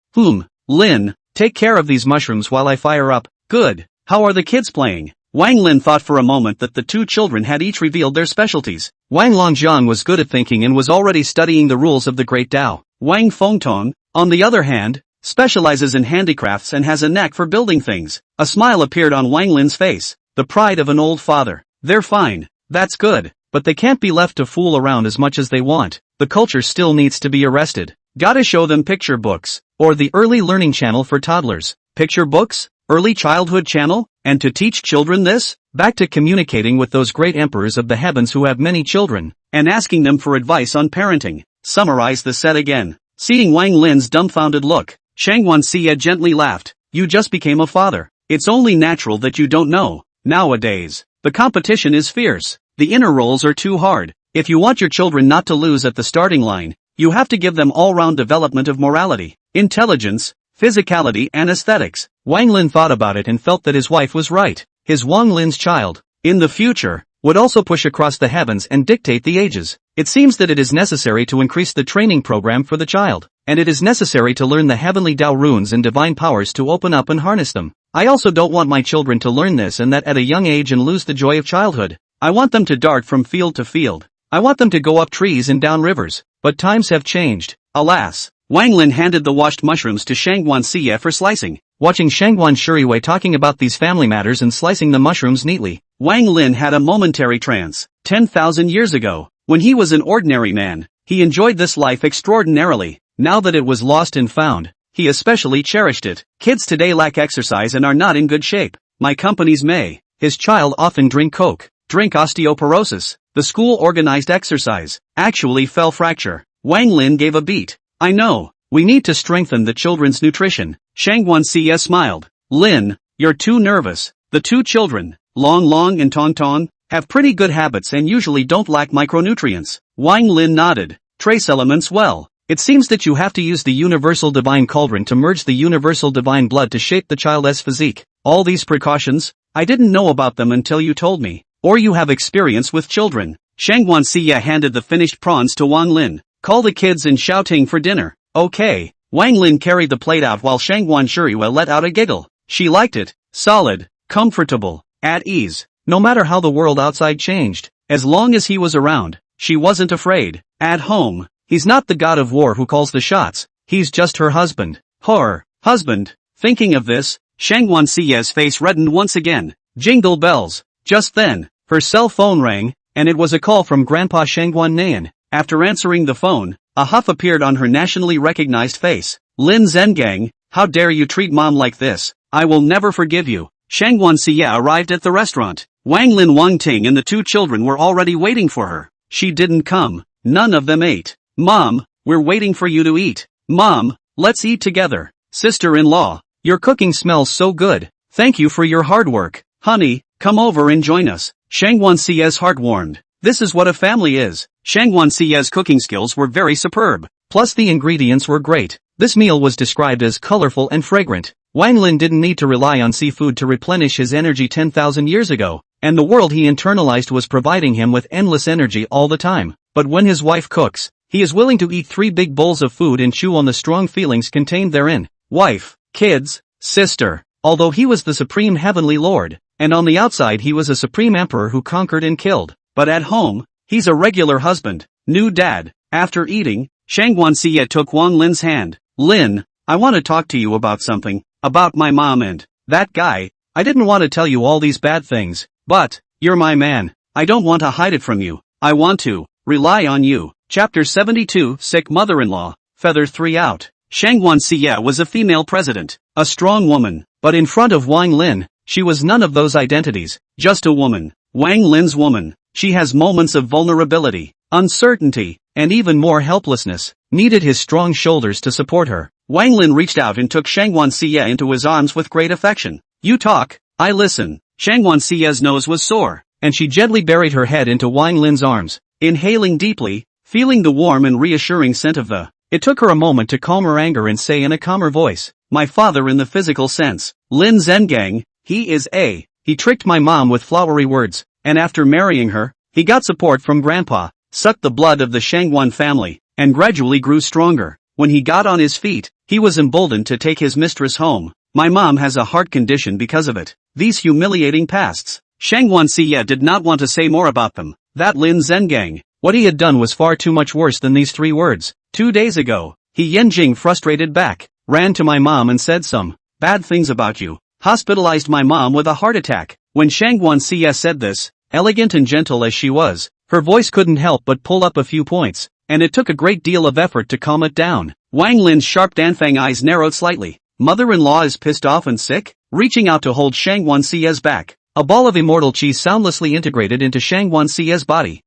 Lin, take care of these mushrooms while I fire up. Good. How are the kids playing? Wang Lin thought for a moment that the 2 children had each revealed their specialties. Wang Longjiang was good at thinking and was already studying the rules of the Great Tao. Wang Fengtong, on the other hand, specializes in handicrafts and has a knack for building things. A smile appeared on Wang Lin's face. The pride of an old father. They're fine. That's good. But they can't be left to fool around as much as they want. The culture still needs to be arrested. Gotta show them picture books. Or the early learning channel for toddlers. Picture books? Early childhood channel? And to teach children this? Back to communicating with those great emperors of the heavens who have many children, and asking them for advice on parenting. Summarize the set again. Seeing Wang Lin's dumbfounded look, Shanguan Xie gently laughed. You just became a father. It's only natural that you don't know. Nowadays, the competition is fierce. The inner roles are too hard. If you want your children not to lose at the starting line, you have to give them all-round development of morality, intelligence, physicality and aesthetics. Wang Lin thought about it and felt that his wife was right. His Wang Lin's child, in the future, would also push across the heavens and dictate the ages. It seems that it is necessary to increase the training program for the child, and it is necessary to learn the heavenly Tao runes and divine powers to open up and harness them. I also don't want my children to learn this and that at a young age and lose the joy of childhood. I want them to dart from field to field. I want them to go up trees and down rivers. But times have changed, alas. Wang Lin handed the washed mushrooms to Shanguan Xie for slicing. Watching Shanguan Shuriwe talking about these family matters and slicing the mushrooms neatly, Wang Lin had a momentary trance. 10,000 years ago, when he was an ordinary man, he enjoyed this life extraordinarily. Now that it was lost and found, he especially cherished it. Kids today lack exercise and are not in good shape. My company's may. His child often drink coke, drink osteoporosis. The school organized exercise, actually fell fracture. Wang Lin gave a beat. I know. We need to strengthen the children's nutrition. Shanguan CS smiled. Lin, you're too nervous. The two children, Long Long and Tong Tong, have pretty good habits and usually don't lack micronutrients. Wang Lin nodded. Trace elements well. It seems that you have to use the universal divine cauldron to merge the universal divine blood to shape the child's physique. All these precautions, I didn't know about them until you told me. Or you have experience with children. Shanguan Xia handed the finished prawns to Wang Lin. Call the kids and shouting for dinner. Okay. Wang Lin carried the plate out while Shanguan Shuriwa let out a giggle. She liked it. Solid, comfortable, at ease. No matter how the world outside changed, as long as he was around, she wasn't afraid. At home, he's not the god of war who calls the shots, he's just her husband. Her husband. Thinking of this, Shanguan Xia's face reddened once again. Jingle bells. Just then, her cell phone rang, and it was a call from Grandpa Shanguan Nayan. After answering the phone, a huff appeared on her nationally recognized face. Lin Zhengang, how dare you treat mom like this? I will never forgive you. Shanguan Xia arrived at the restaurant. Wang Lin, Wang Ting and the two children were already waiting for her. She didn't come. None of them ate. Mom, we're waiting for you to eat. Mom, let's eat together. Sister-in-law, your cooking smells so good. Thank you for your hard work. Honey, come over and join us. Shanguan Xia's heart warmed. This is what a family is. Shanguan Xia's cooking skills were very superb. Plus the ingredients were great. This meal was described as colorful and fragrant. Wang Lin didn't need to rely on seafood to replenish his energy 10,000 years ago, and the world he internalized was providing him with endless energy all the time. But when his wife cooks, he is willing to eat 3 big bowls of food and chew on the strong feelings contained therein. Wife, kids, sister. Although he was the supreme heavenly lord, and on the outside he was a supreme emperor who conquered and killed. But at home, he's a regular husband, new dad. After eating, Shanguan Xia took Wang Lin's hand. Lin, I want to talk to you about something, about my mom and that guy. I didn't want to tell you all these bad things, but you're my man. I don't want to hide it from you. I want to rely on you. Chapter 72, Sick Mother-in-Law, Feather 3 out. Shanguan Xia was a female president, a strong woman, but in front of Wang Lin, she was none of those identities, just a woman. Wang Lin's woman. She has moments of vulnerability, uncertainty, and even more helplessness, needed his strong shoulders to support her. Wang Lin reached out and took Shanguan Xia into his arms with great affection. You talk, I listen. Shanguan Xia's nose was sore, and she gently buried her head into Wang Lin's arms, inhaling deeply, feeling the warm and reassuring scent of the. It took her a moment to calm her anger and say in a calmer voice, my father in the physical sense. Lin Zhengang, he tricked my mom with flowery words, and after marrying her, he got support from Grandpa, sucked the blood of the Shanguan family, and gradually grew stronger. When he got on his feet, he was emboldened to take his mistress home. My mom has a heart condition because of it. These humiliating pasts. Shanguan Xia did not want to say more about them. That Lin Zhengang, what he had done was far too much worse than these 3 words. 2 days ago, he Yenjing frustrated back, ran to my mom and said some bad things about you. Hospitalized my mom with a heart attack. When Shanguan Xia said this, elegant and gentle as she was, her voice couldn't help but pull up a few points, and it took a great deal of effort to calm it down. Wang Lin's sharp Danfang eyes narrowed slightly. Mother-in-law is pissed off and sick? Reaching out to hold Shanguan Xia's back, a ball of immortal chi soundlessly integrated into Shanguan Xia's body.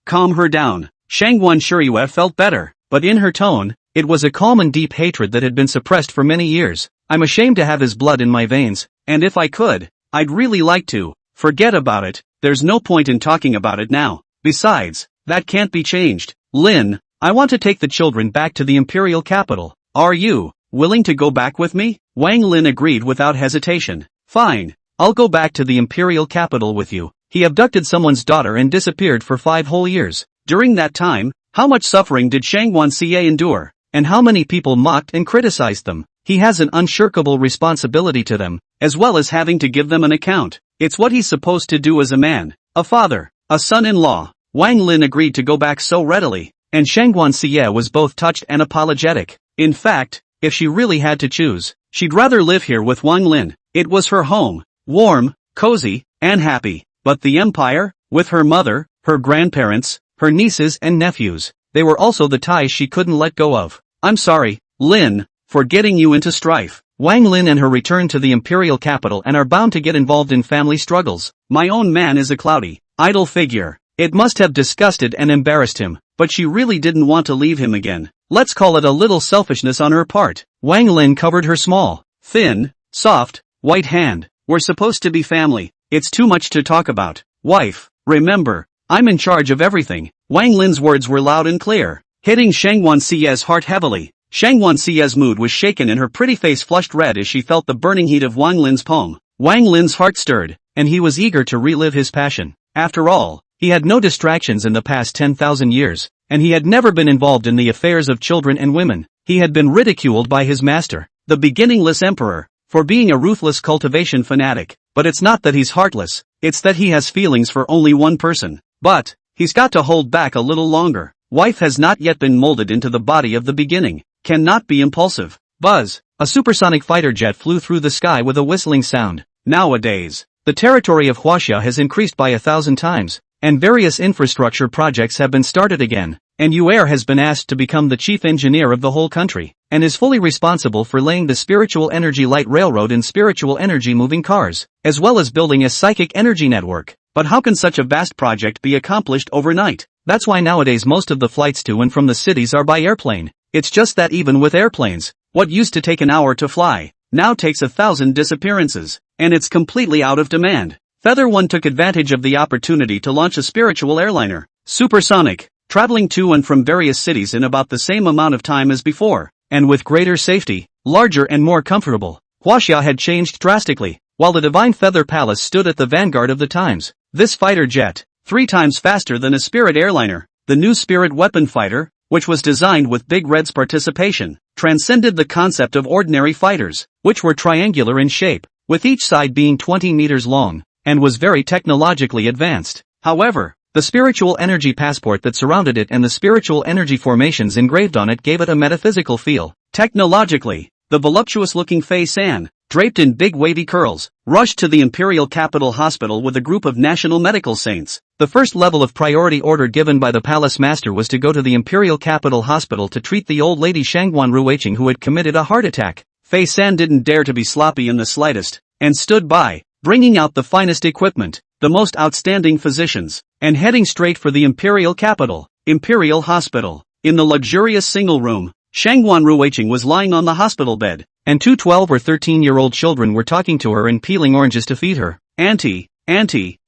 Calm her down. Shanguan Shuriwa felt better, but in her tone, it was a calm and deep hatred that had been suppressed for many years. I'm ashamed to have his blood in my veins, and if I could, I'd really like to. Forget about it, there's no point in talking about it now. Besides, that can't be changed. Lin, I want to take the children back to the imperial capital. Are you willing to go back with me? Wang Lin agreed without hesitation. Fine, I'll go back to the imperial capital with you. He abducted someone's daughter and disappeared for 5 whole years. During that time, how much suffering did Shanguan Xia endure? And how many people mocked and criticized them? He has an unshirkable responsibility to them, as well as having to give them an account. It's what he's supposed to do as a man, a father, a son-in-law. Wang Lin agreed to go back so readily, and Shanguan Xia was both touched and apologetic. In fact, if she really had to choose, she'd rather live here with Wang Lin. It was her home, warm, cozy, and happy. But the empire, with her mother, her grandparents, her nieces and nephews, they were also the ties she couldn't let go of. I'm sorry, Lin, for getting you into strife. Wang Lin and her return to the imperial capital and are bound to get involved in family struggles. My own man is a cloudy, idle figure. It must have disgusted and embarrassed him, but she really didn't want to leave him again. Let's call it a little selfishness on her part. Wang Lin covered her small, thin, soft, white hand. We're supposed to be family. It's too much to talk about. Wife, remember, I'm in charge of everything. Wang Lin's words were loud and clear, hitting Shanguan Xie's heart heavily. Shanguan Xie's mood was shaken and her pretty face flushed red as she felt the burning heat of Wang Lin's palm. Wang Lin's heart stirred, and he was eager to relive his passion. After all, he had no distractions in the past 10,000 years, and he had never been involved in the affairs of children and women. He had been ridiculed by his master, the beginningless emperor, for being a ruthless cultivation fanatic. But it's not that he's heartless, it's that he has feelings for only one person. But he's got to hold back a little longer. Wife has not yet been molded into the body of the beginning, cannot be impulsive. Buzz, a supersonic fighter jet flew through the sky with a whistling sound. Nowadays, the territory of Huaxia has increased by 1,000 times, and various infrastructure projects have been started again, and Yuer has been asked to become the chief engineer of the whole country, and is fully responsible for laying the spiritual energy light railroad and spiritual energy moving cars, as well as building a psychic energy network. But how can such a vast project be accomplished overnight? That's why nowadays most of the flights to and from the cities are by airplane. It's just that even with airplanes, what used to take an hour to fly, now takes 1,000 disappearances, and it's completely out of demand. Feather One took advantage of the opportunity to launch a spiritual airliner, supersonic, traveling to and from various cities in about the same amount of time as before, and with greater safety, larger and more comfortable. Huaxia had changed drastically, while the Divine Feather Palace stood at the vanguard of the times. This fighter jet, 3 times faster than a Spirit airliner, the new Spirit weapon fighter, which was designed with Big Red's participation, transcended the concept of ordinary fighters, which were triangular in shape, with each side being 20 meters long, and was very technologically advanced. However, the spiritual energy passport that surrounded it and the spiritual energy formations engraved on it gave it a metaphysical feel. Technologically, the voluptuous-looking Fei San, draped in big wavy curls, rushed to the Imperial Capital Hospital with a group of national medical saints. The first level of priority order given by the palace master was to go to the Imperial Capital Hospital to treat the old lady Shanguan Ruiqing who had committed a heart attack. Fei San didn't dare to be sloppy in the slightest, and stood by, bringing out the finest equipment, the most outstanding physicians, and heading straight for the Imperial Capital, Imperial Hospital. In the luxurious single room, Shanguan Ruiqing was lying on the hospital bed, and 2 12 or 13-year-old children were talking to her and peeling oranges to feed her. Auntie,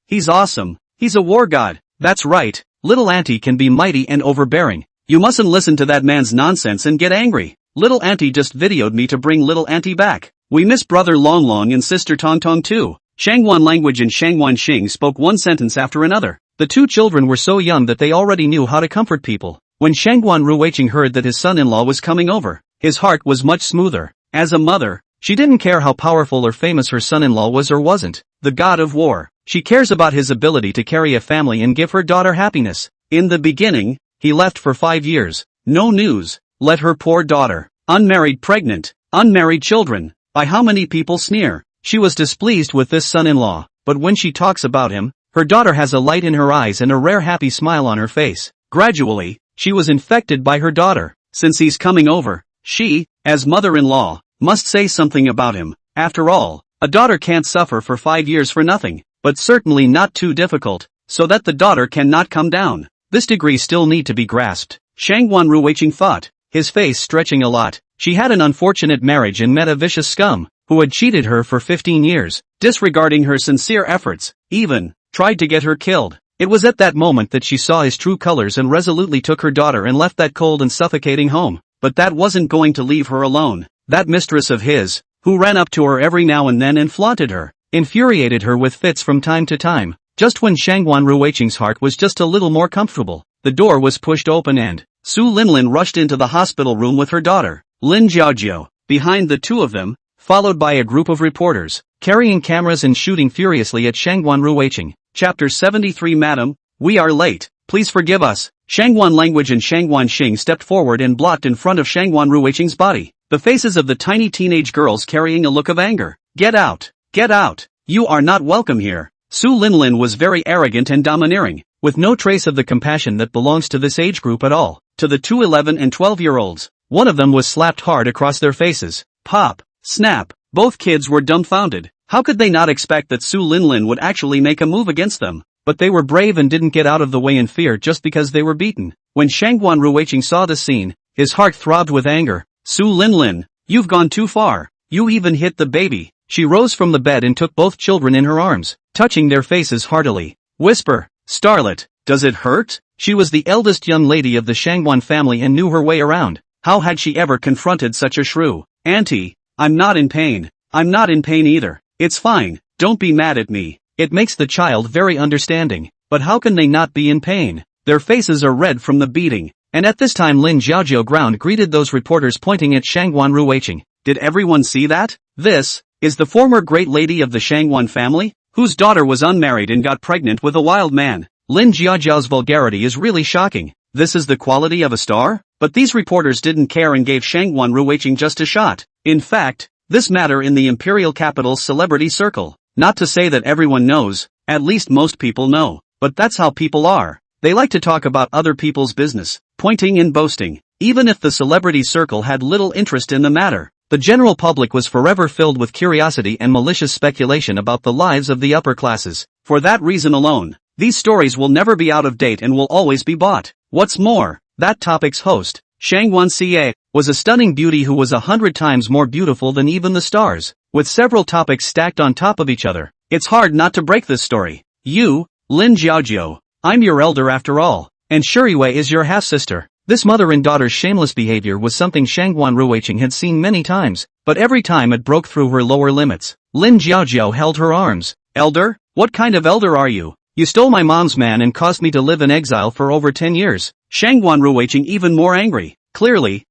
he's awesome, he's a war god. That's right, little auntie can be mighty and overbearing. You mustn't listen to that man's nonsense and get angry. Little auntie just videoed me to bring little auntie back. We miss brother Long Long and sister Tong Tong too. Shanguan language and Shanguan Xing spoke one sentence after another. The 2 children were so young that they already knew how to comfort people. When Shanguan Ruiqing heard that his son-in-law was coming over, his heart was much smoother. As a mother, she didn't care how powerful or famous her son-in-law was or wasn't, the god of war. She cares about his ability to carry a family and give her daughter happiness. In the beginning, he left for 5 years. No news. Let her poor daughter, unmarried pregnant, unmarried children. By how many people sneer? She was displeased with this son-in-law, but when she talks about him, her daughter has a light in her eyes and a rare happy smile on her face. Gradually, she was infected by her daughter. Since he's coming over, she, as mother-in-law, must say something about him. After all, a daughter can't suffer for 5 years for nothing, but certainly not too difficult, so that the daughter cannot come down. This degree still need to be grasped. Shanguan Ruiqing thought, his face stretching a lot. She had an unfortunate marriage and met a vicious scum, who had cheated her for 15 years, disregarding her sincere efforts, even tried to get her killed. It was at that moment that she saw his true colors and resolutely took her daughter and left that cold and suffocating home. But that wasn't going to leave her alone. That mistress of his, who ran up to her every now and then and flaunted her, infuriated her with fits from time to time. Just when Shanguan Ruiqing's heart was just a little more comfortable, the door was pushed open and Su Linlin rushed into the hospital room with her daughter, Lin Jiaojiao. Behind the 2 of them, followed by a group of reporters, carrying cameras and shooting furiously at Shanguan Ruiqing. Chapter 73 Madam, we are late, please forgive us. Shanguan language and Shanguan Xing stepped forward and blocked in front of Shanguan Ruiqing's body, the faces of the tiny teenage girls carrying a look of anger. Get out! Get out! You are not welcome here. Su Linlin was very arrogant and domineering, with no trace of the compassion that belongs to this age group at all. To the 2 11 and 12-year-olds, One of them was slapped hard across their faces. Pop. Snap. Both kids were dumbfounded. How could they not expect that Su Linlin would actually make a move against them? But they were brave and didn't get out of the way in fear just because they were beaten. When Shanguan Ruiqing saw the scene, his heart throbbed with anger. Su Linlin, you've gone too far. You even hit the baby. She rose from the bed and took both children in her arms, touching their faces heartily. Whisper, Starlet, does it hurt? She was the eldest young lady of the Shanguan family and knew her way around. How had she ever confronted such a shrew? Auntie, I'm not in pain. I'm not in pain either. It's fine, don't be mad at me. It makes the child very understanding. But how can they not be in pain? Their faces are red from the beating. And at this time Lin Xiaojiao ground greeted those reporters pointing at Shanguan Ruiqing. Did everyone see that? This is the former great lady of the Shanguan family, whose daughter was unmarried and got pregnant with a wild man. Lin Xiaojiao's vulgarity is really shocking. This is the quality of a star? But these reporters didn't care and gave Shanguan Ruiqing just a shot. In fact, this matter in the imperial capital's celebrity circle. Not to say that everyone knows, at least most people know, but that's how people are. They like to talk about other people's business, pointing and boasting, even if the celebrity circle had little interest in the matter. The general public was forever filled with curiosity and malicious speculation about the lives of the upper classes. For that reason alone, these stories will never be out of date and will always be bought. What's more, that topic's host, Shanguan Xie, was a stunning beauty who was 100 times more beautiful than even the stars. With several topics stacked on top of each other, it's hard not to break this story. You, Lin Xiaojiao, I'm your elder after all, and Shuriwei is your half-sister. This mother and daughter's shameless behavior was something Shanguan Ruiqing had seen many times, but every time it broke through her lower limits. Lin Xiaojiao held her arms. Elder? What kind of elder are you? You stole my mom's man and caused me to live in exile for over 10 years. Shanguan Ruiqing even more angry. Clearly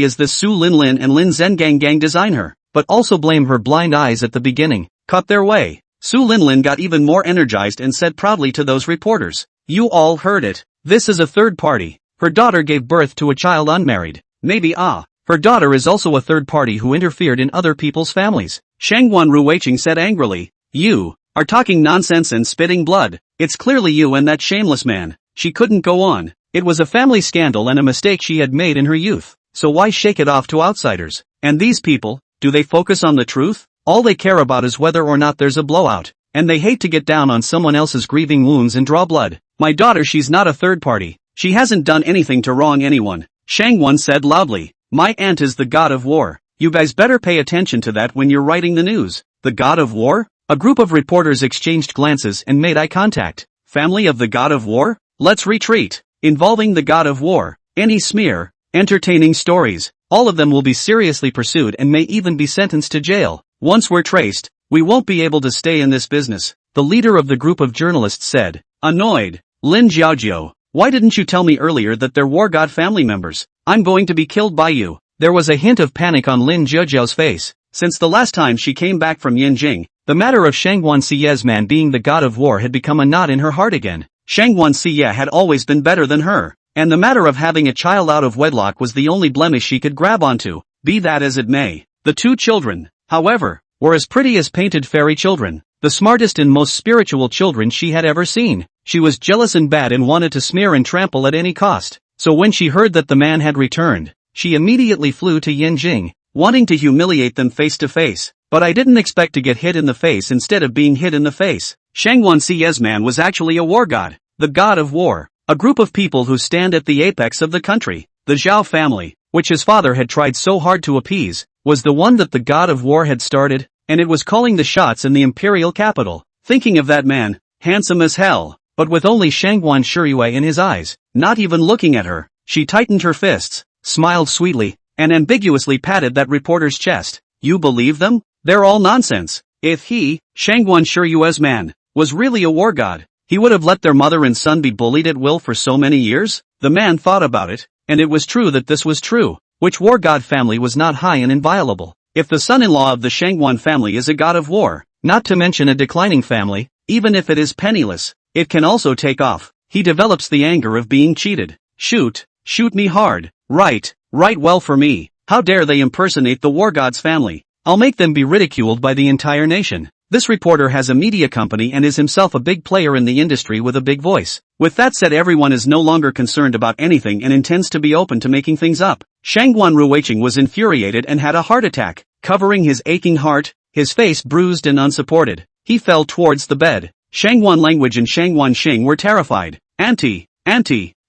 is this Su Linlin and Lin Zhengang design her. But also blame her blind eyes at the beginning. Cut their way. Su Linlin got even more energized and said proudly to those reporters. You all heard it. This is a third party. Her daughter gave birth to a child unmarried. Maybe her daughter is also a third party who interfered in other people's families. Shanguan Ruiqing said angrily. You are talking nonsense and spitting blood. It's clearly you and that shameless man. She couldn't go on. It was a family scandal and a mistake she had made in her youth. So why shake it off to outsiders? And these people? Do they focus on the truth? All they care about is whether or not there's a blowout, and they hate to get down on someone else's grieving wounds and draw blood. My daughter, she's not a third party. She hasn't done anything to wrong anyone. Shanguan said loudly. My aunt is the god of war. You guys better pay attention to that when you're writing the news. The god of war? A group of reporters exchanged glances and made eye contact. Family of the god of war? Let's retreat. Involving the god of war. Any smear, entertaining stories. All of them will be seriously pursued and may even be sentenced to jail. Once we're traced, we won't be able to stay in this business. The leader of the group of journalists said. Annoyed. Lin Xiaojiao, why didn't you tell me earlier that they're war god family members? I'm going to be killed by you. There was a hint of panic on Lin Xiaojiao's face. Since the last time she came back from Yanjing, the matter of Shanguan Xie's man being the god of war had become a knot in her heart again. Shanguan Xie had always been better than her. And the matter of having a child out of wedlock was the only blemish she could grab onto. Be that as it may, the two children, however, were as pretty as painted fairy children, the smartest and most spiritual children she had ever seen. She was jealous and bad and wanted to smear and trample at any cost. So when she heard that the man had returned, she immediately flew to Yanjing, wanting to humiliate them face to face. But I didn't expect to get hit in the face instead of being hit in the face. Shanguan Xie's man was actually a war god, the god of war. A group of people who stand at the apex of the country. The Zhao family, which his father had tried so hard to appease, was the one that the god of war had started, and it was calling the shots in the imperial capital. Thinking of that man, handsome as hell, but with only Shanguan Shuriwei in his eyes, not even looking at her, she tightened her fists, smiled sweetly, and ambiguously patted that reporter's chest. You believe them? They're all nonsense. If he, Shanguan Shuriwei's man, was really a war god, he would have let their mother and son be bullied at will for so many years? The man thought about it, and it was true that this was true. Which war god family was not high and inviolable? If the son-in-law of the Shanguan family is a god of war, not to mention a declining family, even if it is penniless, it can also take off. He develops the anger of being cheated. Shoot me hard. Right well for me. How dare they impersonate the war god's family? I'll make them be ridiculed by the entire nation. This reporter has a media company and is himself a big player in the industry with a big voice. With that said, everyone is no longer concerned about anything and intends to be open to making things up. Shanguan Ruiqing was infuriated and had a heart attack. Covering his aching heart, his face bruised and unsupported, he fell towards the bed. Shanguan Language and Shanguan Xing were terrified. Auntie,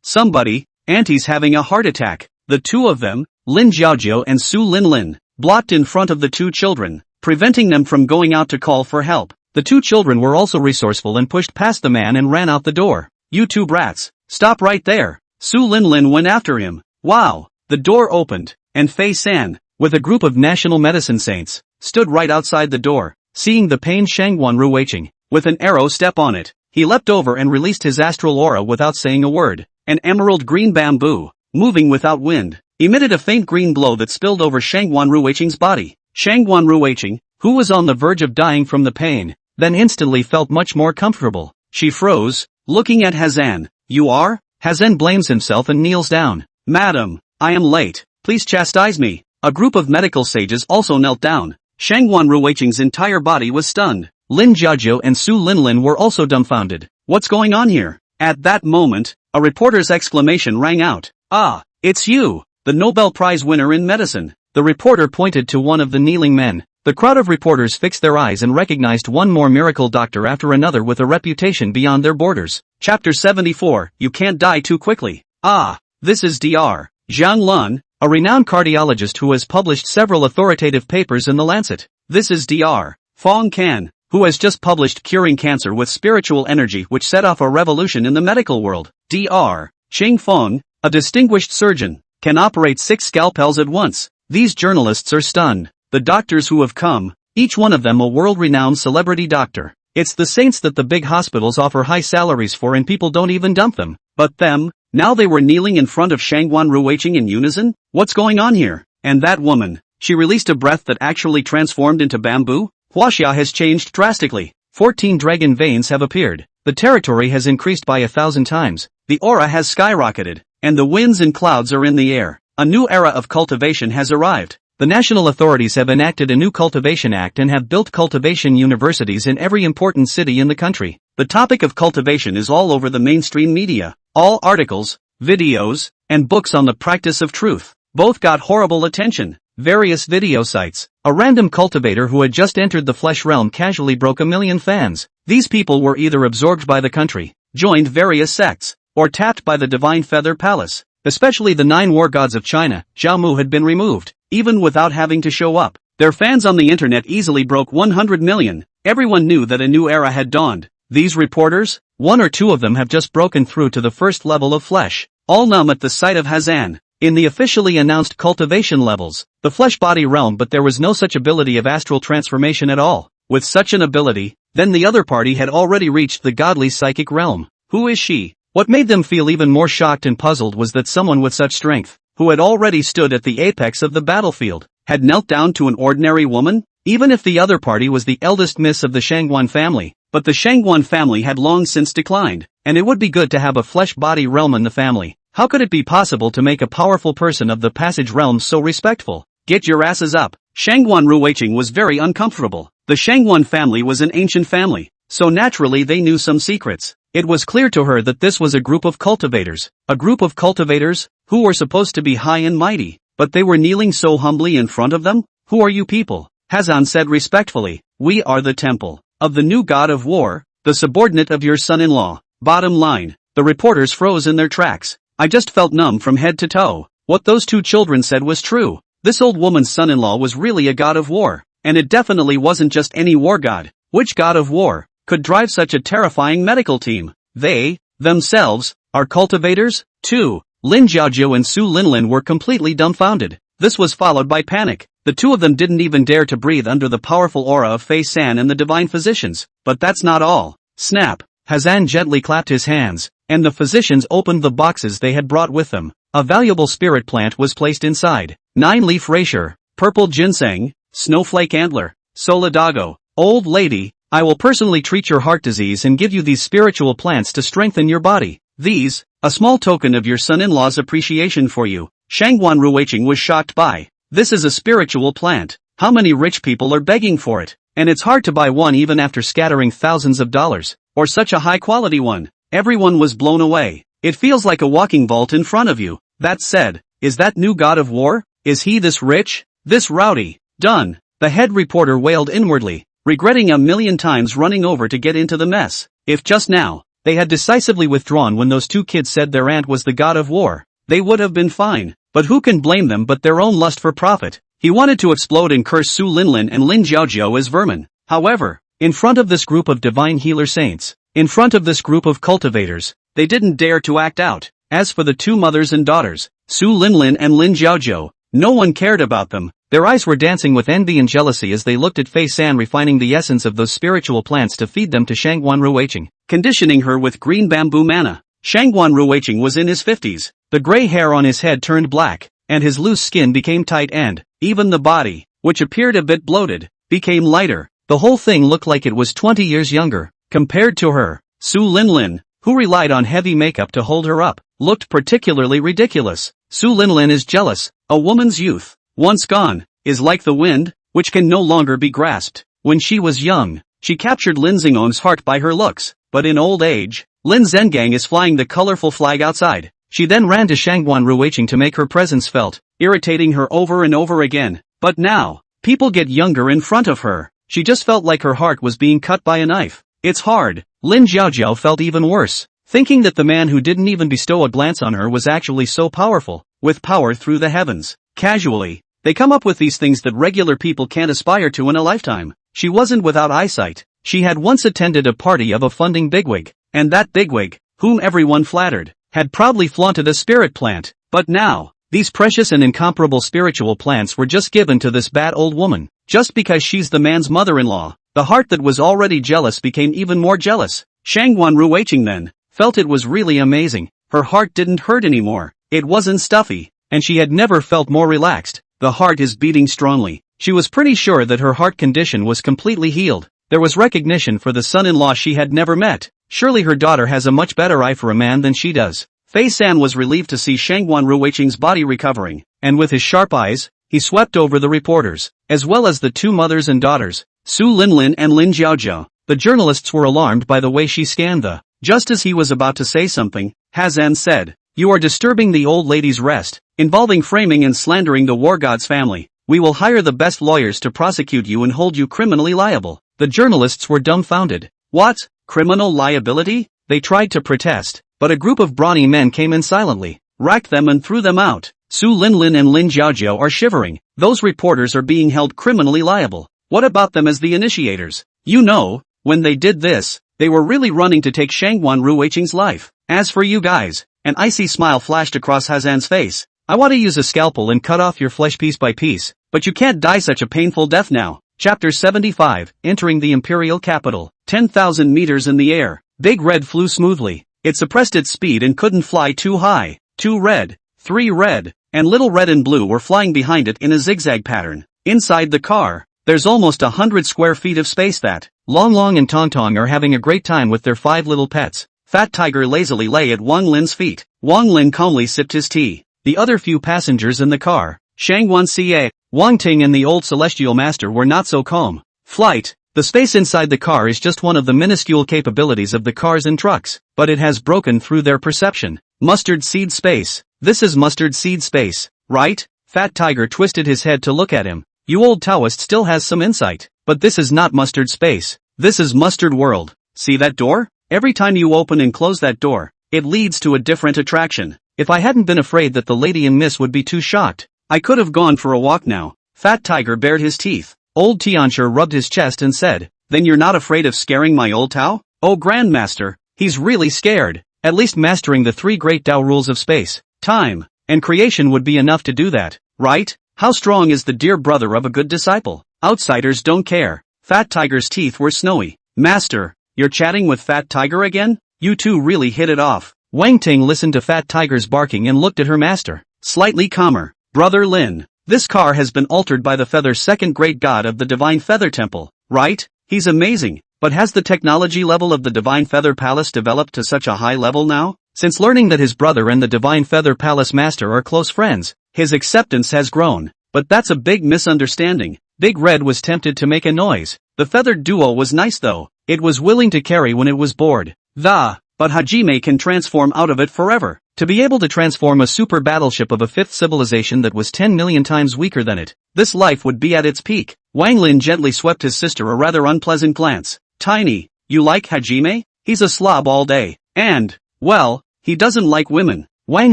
somebody, Auntie's having a heart attack. The two of them, Lin Jiaojiao and Su Linlin, blocked in front of the two children, preventing them from going out to call for help. The two children were also resourceful and pushed past the man and ran out the door. You two brats, stop right there. Su Linlin went after him. Wow, the door opened, and Fei San, with a group of national medicine saints, stood right outside the door. Seeing the pain, Shanguan Ruiqing, with an arrow step on it, he leapt over and released his astral aura without saying a word. An emerald green bamboo, moving without wind, emitted a faint green glow that spilled over Shanguan Ruiqing's body. Shanguan Ruiqing, who was on the verge of dying from the pain, then instantly felt much more comfortable. She froze, looking at Hazan. You are? Hazan blames himself and kneels down. Madam, I am late, please chastise me. A group of medical sages also knelt down. Shanguan Ruiqing's entire body was stunned. Lin Jiaojiao and Su Linlin were also dumbfounded. What's going on here? At that moment, a reporter's exclamation rang out. Ah, it's you, the Nobel Prize winner in medicine. The reporter pointed to one of the kneeling men. The crowd of reporters fixed their eyes and recognized one more miracle doctor after another with a reputation beyond their borders. Chapter 74, You Can't Die Too Quickly. Ah, this is Dr. Zhang Lun, a renowned cardiologist who has published several authoritative papers in The Lancet. This is Dr. Fong Can, who has just published Curing Cancer with Spiritual Energy, which set off a revolution in the medical world. Dr. Ching Feng, a distinguished surgeon, can operate 6 scalpels at once. These journalists are stunned. The doctors who have come, each one of them a world-renowned celebrity doctor. It's the saints that the big hospitals offer high salaries for and people don't even dump them. But them, now they were kneeling in front of Shanguan Ruiqing in unison? What's going on here? And that woman, she released a breath that actually transformed into bamboo? Huaxia has changed drastically. 14 dragon veins have appeared. The territory has increased by 1,000 times. The aura has skyrocketed, and the winds and clouds are in the air. A new era of cultivation has arrived. The national authorities have enacted a new Cultivation Act and have built cultivation universities in every important city in the country. The topic of cultivation is all over the mainstream media. All articles, videos, and books on the practice of truth. Both got horrible attention. Various video sites. A random cultivator who had just entered the flesh realm casually broke 1 million fans. These people were either absorbed by the country, joined various sects, or tapped by the Divine Feather Palace. Especially the 9 war gods of China, Zhao Mu had been removed, even without having to show up. Their fans on the internet easily broke 100 million. Everyone knew that a new era had dawned. These reporters, 1 or 2 of them have just broken through to the first level of flesh, all numb at the sight of Hazan. In the officially announced cultivation levels, the flesh body realm, but there was no such ability of astral transformation at all. With such an ability, then the other party had already reached the godly psychic realm. Who is she? What made them feel even more shocked and puzzled was that someone with such strength, who had already stood at the apex of the battlefield, had knelt down to an ordinary woman? Even if the other party was the eldest miss of the Shanguan family, but the Shanguan family had long since declined, and it would be good to have a flesh body realm in the family. How could it be possible to make a powerful person of the passage realm so respectful? Get your asses up. Shanguan Ruiqing was very uncomfortable. The Shanguan family was an ancient family, so naturally they knew some secrets. It was clear to her that this was a group of cultivators. A group of cultivators, who were supposed to be high and mighty, but they were kneeling so humbly in front of them? Who are you people? Hazan said respectfully. We are the temple of the new god of war, the subordinate of your son-in-law. Bottom line, the reporters froze in their tracks. I just felt numb from head to toe. What those 2 children said was true. This old woman's son-in-law was really a god of war, and it definitely wasn't just any war god. Which god of war could drive such a terrifying medical team? They, themselves, are cultivators? 2. Lin Jiaojiao and Su Linlin were completely dumbfounded. This was followed by panic. The 2 of them didn't even dare to breathe under the powerful aura of Fei San and the divine physicians. But that's not all. Snap! Hazan gently clapped his hands, and the physicians opened the boxes they had brought with them. A valuable spirit plant was placed inside. 9-leaf rasher, purple ginseng, snowflake antler, solidago. Old lady, I will personally treat your heart disease and give you these spiritual plants to strengthen your body. These, a small token of your son-in-law's appreciation for you. Shanguan Ruiqing was shocked by. This is a spiritual plant. How many rich people are begging for it? And it's hard to buy one even after scattering thousands of dollars. Or such a high-quality one. Everyone was blown away. It feels like a walking vault in front of you. That said, Is that new god of war? Is he this rich? This rowdy? Done. The head reporter wailed inwardly, regretting a million times running over to get into the mess. If just now, they had decisively withdrawn when those two kids said their aunt was the god of war, they would have been fine. But who can blame them but their own lust for profit? He wanted to explode and curse Su Linlin and Lin Jiaojiao as vermin. However, in front of this group of divine healer saints, in front of this group of cultivators, they didn't dare to act out. As for the two mothers and daughters, Su Linlin and Lin Jiaojiao, no one cared about them. Their eyes were dancing with envy and jealousy as they looked at Fei San refining the essence of those spiritual plants to feed them to Shanguan Ruiqing, conditioning her with green bamboo mana. Shanguan Ruiqing was in his 50s. The gray hair on his head turned black, and his loose skin became tight and, even the body, which appeared a bit bloated, became lighter. The whole thing looked like it was 20 years younger. Compared to her, Su Linlin, who relied on heavy makeup to hold her up, looked particularly ridiculous. Su Linlin is jealous. A woman's youth, once gone, is like the wind, which can no longer be grasped. When she was young, she captured Lin Xingong's heart by her looks, but in old age, Lin Zhengang is flying the colorful flag outside. She then ran to Shanguan Ruiqing to make her presence felt, irritating her over and over again. But now, people get younger in front of her. She just felt like her heart was being cut by a knife. It's hard. Lin Jiaojiao felt even worse, thinking that the man who didn't even bestow a glance on her was actually so powerful, with power through the heavens. Casually, they come up with these things that regular people can't aspire to in a lifetime. She wasn't without eyesight. She had once attended a party of a funding bigwig, and that bigwig, whom everyone flattered, had proudly flaunted a spirit plant. But now, these precious and incomparable spiritual plants were just given to this bad old woman, just because she's the man's mother-in-law. The heart that was already jealous became even more jealous. Shanguan Ruiqing then felt it was really amazing. Her heart didn't hurt anymore. It wasn't stuffy, and she had never felt more relaxed. The heart is beating strongly. She was pretty sure that her heart condition was completely healed. There was recognition for the son-in-law she had never met. Surely her daughter has a much better eye for a man than she does. Fei San was relieved to see Shanguan Ruiqing's body recovering, and with his sharp eyes, he swept over the reporters, as well as the two mothers and daughters, Su Linlin and Lin Jiaojiao. The journalists were alarmed by the way she scanned the. Just as he was about to say something, Hazan said, "You are disturbing the old lady's rest, involving framing and slandering the war god's family. We will hire the best lawyers to prosecute you and hold you criminally liable." The journalists were dumbfounded. What? Criminal liability? They tried to protest, but a group of brawny men came in silently, racked them and threw them out. Su Linlin and Lin Jiaojiao are shivering. Those reporters are being held criminally liable. What about them as the initiators? You know, when they did this, they were really running to take Shanguan Ruiqing's life. As for you guys, an icy smile flashed across Hazan's face. I want to use a scalpel and cut off your flesh piece by piece, but you can't die such a painful death now. Chapter 75, Entering the Imperial Capital. 10,000 meters in the air. Big Red flew smoothly. It suppressed its speed and couldn't fly too high. 2 red, 3 red, and Little Red and Blue were flying behind it in a zigzag pattern. Inside the car, there's almost 100 square feet of space that Long Long and Tong Tong are having a great time with their 5 little pets. Fat Tiger lazily lay at Wang Lin's feet. Wang Lin calmly sipped his tea. The other few passengers in the car, Shanguan Ca, Wang Ting and the old Celestial Master were not so calm. Flight. The space inside the car is just one of the minuscule capabilities of the cars and trucks, but it has broken through their perception. Mustard seed space. This is mustard seed space, right? Fat Tiger twisted his head to look at him. You old Taoist still has some insight, but this is not mustard space. This is mustard world. See that door? Every time you open and close that door, it leads to a different attraction. If I hadn't been afraid that the lady and miss would be too shocked, I could have gone for a walk now. Fat Tiger bared his teeth. Old Tianshi rubbed his chest and said, "Then you're not afraid of scaring my old Tao?" "Oh Grandmaster, he's really scared." At least mastering the 3 great Tao rules of space, time, and creation would be enough to do that, right? How strong is the dear brother of a good disciple? Outsiders don't care. Fat Tiger's teeth were snowy. "Master, you're chatting with Fat Tiger again? You two really hit it off." Wang Ting listened to Fat Tiger's barking and looked at her master, slightly calmer. "Brother Lin, this car has been altered by the Feather Second Great God of the Divine Feather Temple, right? He's amazing, but has the technology level of the Divine Feather Palace developed to such a high level now? Since learning that his brother and the Divine Feather Palace Master are close friends, his acceptance has grown. But that's a big misunderstanding." Big Red was tempted to make a noise. The feathered duo was nice though. It was willing to carry when it was bored. But Hajime can transform out of it forever. To be able to transform a super battleship of a fifth civilization that was 10 million times weaker than it, this life would be at its peak. Wang Lin gently swept his sister a rather unpleasant glance. Tiny, you like Hajime? He's a slob all day. And, well, he doesn't like women. Wang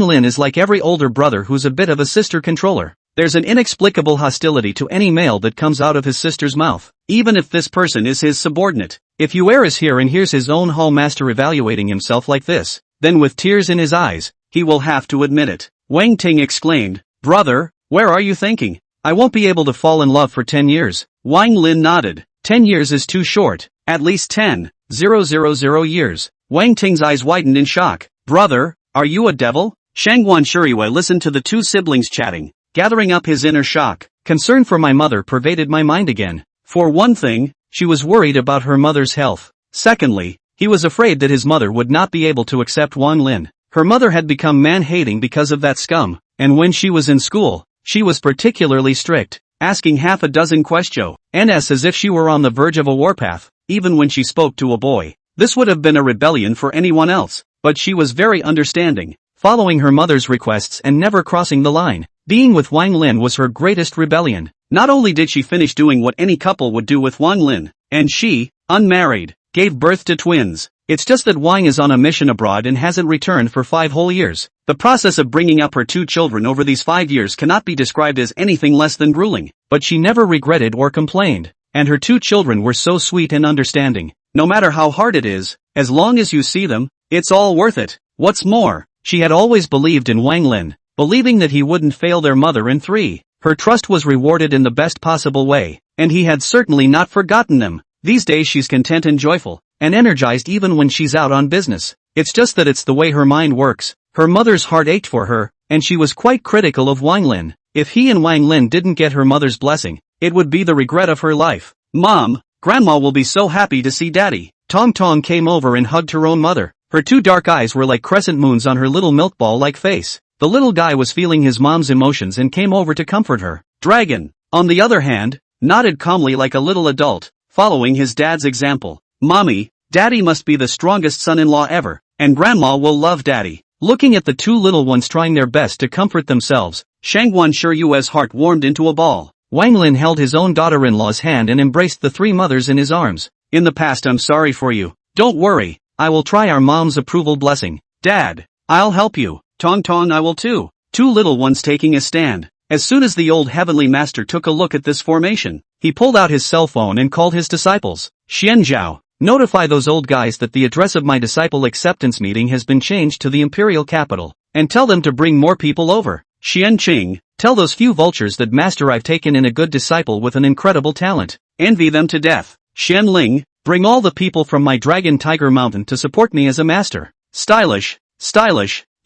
Lin is like every older brother who's a bit of a sister controller. There's an inexplicable hostility to any male that comes out of his sister's mouth, even if this person is his subordinate. If Yaru is here and hears his own hall master evaluating himself like this, then with tears in his eyes, he will have to admit it. Wang Ting exclaimed, Brother, where are you thinking? I won't be able to fall in love for 10 years. Wang Lin nodded. 10 years is too short. At least 10,000 years. Wang Ting's eyes widened in shock. Brother, are you a devil? Shanguan Shuriwei listened to the two siblings chatting, gathering up his inner shock. Concern for my mother pervaded my mind again. For one thing, she was worried about her mother's health. Secondly, he was afraid that his mother would not be able to accept Wang Lin. Her mother had become man-hating because of that scum, and when she was in school, she was particularly strict, asking half a dozen questions as if she were on the verge of a warpath, even when she spoke to a boy. This would have been a rebellion for anyone else, but she was very understanding, following her mother's requests and never crossing the line. Being with Wang Lin was her greatest rebellion. Not only did she finish doing what any couple would do with Wang Lin, and she, unmarried, gave birth to twins. It's just that Wang is on a mission abroad and hasn't returned for 5 whole years. The process of bringing up her 2 children over these 5 years cannot be described as anything less than grueling. But she never regretted or complained, and her 2 children were so sweet and understanding. No matter how hard it is, as long as you see them, it's all worth it. What's more, she had always believed in Wang Lin, believing that he wouldn't fail their mother in 3. Her trust was rewarded in the best possible way, and he had certainly not forgotten them. These days she's content and joyful, and energized even when she's out on business. It's just that it's the way her mind works. Her mother's heart ached for her, and she was quite critical of Wang Lin. If he and Wang Lin didn't get her mother's blessing, it would be the regret of her life. Mom, Grandma will be so happy to see Daddy. Tong Tong came over and hugged her own mother. Her 2 dark eyes were like crescent moons on her little milk ball-like face. The little guy was feeling his mom's emotions and came over to comfort her. Dragon, on the other hand, nodded calmly like a little adult, following his dad's example. Mommy, Daddy must be the strongest son-in-law ever, and Grandma will love Daddy. Looking at the 2 little ones trying their best to comfort themselves, Shanguan Shuyue's heart warmed into a ball. Wang Lin held his own daughter-in-law's hand and embraced the 3 mothers in his arms. In the past I'm sorry for you. Don't worry, I will try our mom's approval blessing. Dad, I'll help you. Tong Tong I will too. 2 little ones taking a stand. As soon as the old heavenly master took a look at this formation, he pulled out his cell phone and called his disciples. Xianzhao, notify those old guys that the address of my disciple acceptance meeting has been changed to the imperial capital, and tell them to bring more people over. Xianqing, tell those few vultures that master I've taken in a good disciple with an incredible talent. Envy them to death. Xianling, bring all the people from my dragon tiger mountain to support me as a master. Stylish,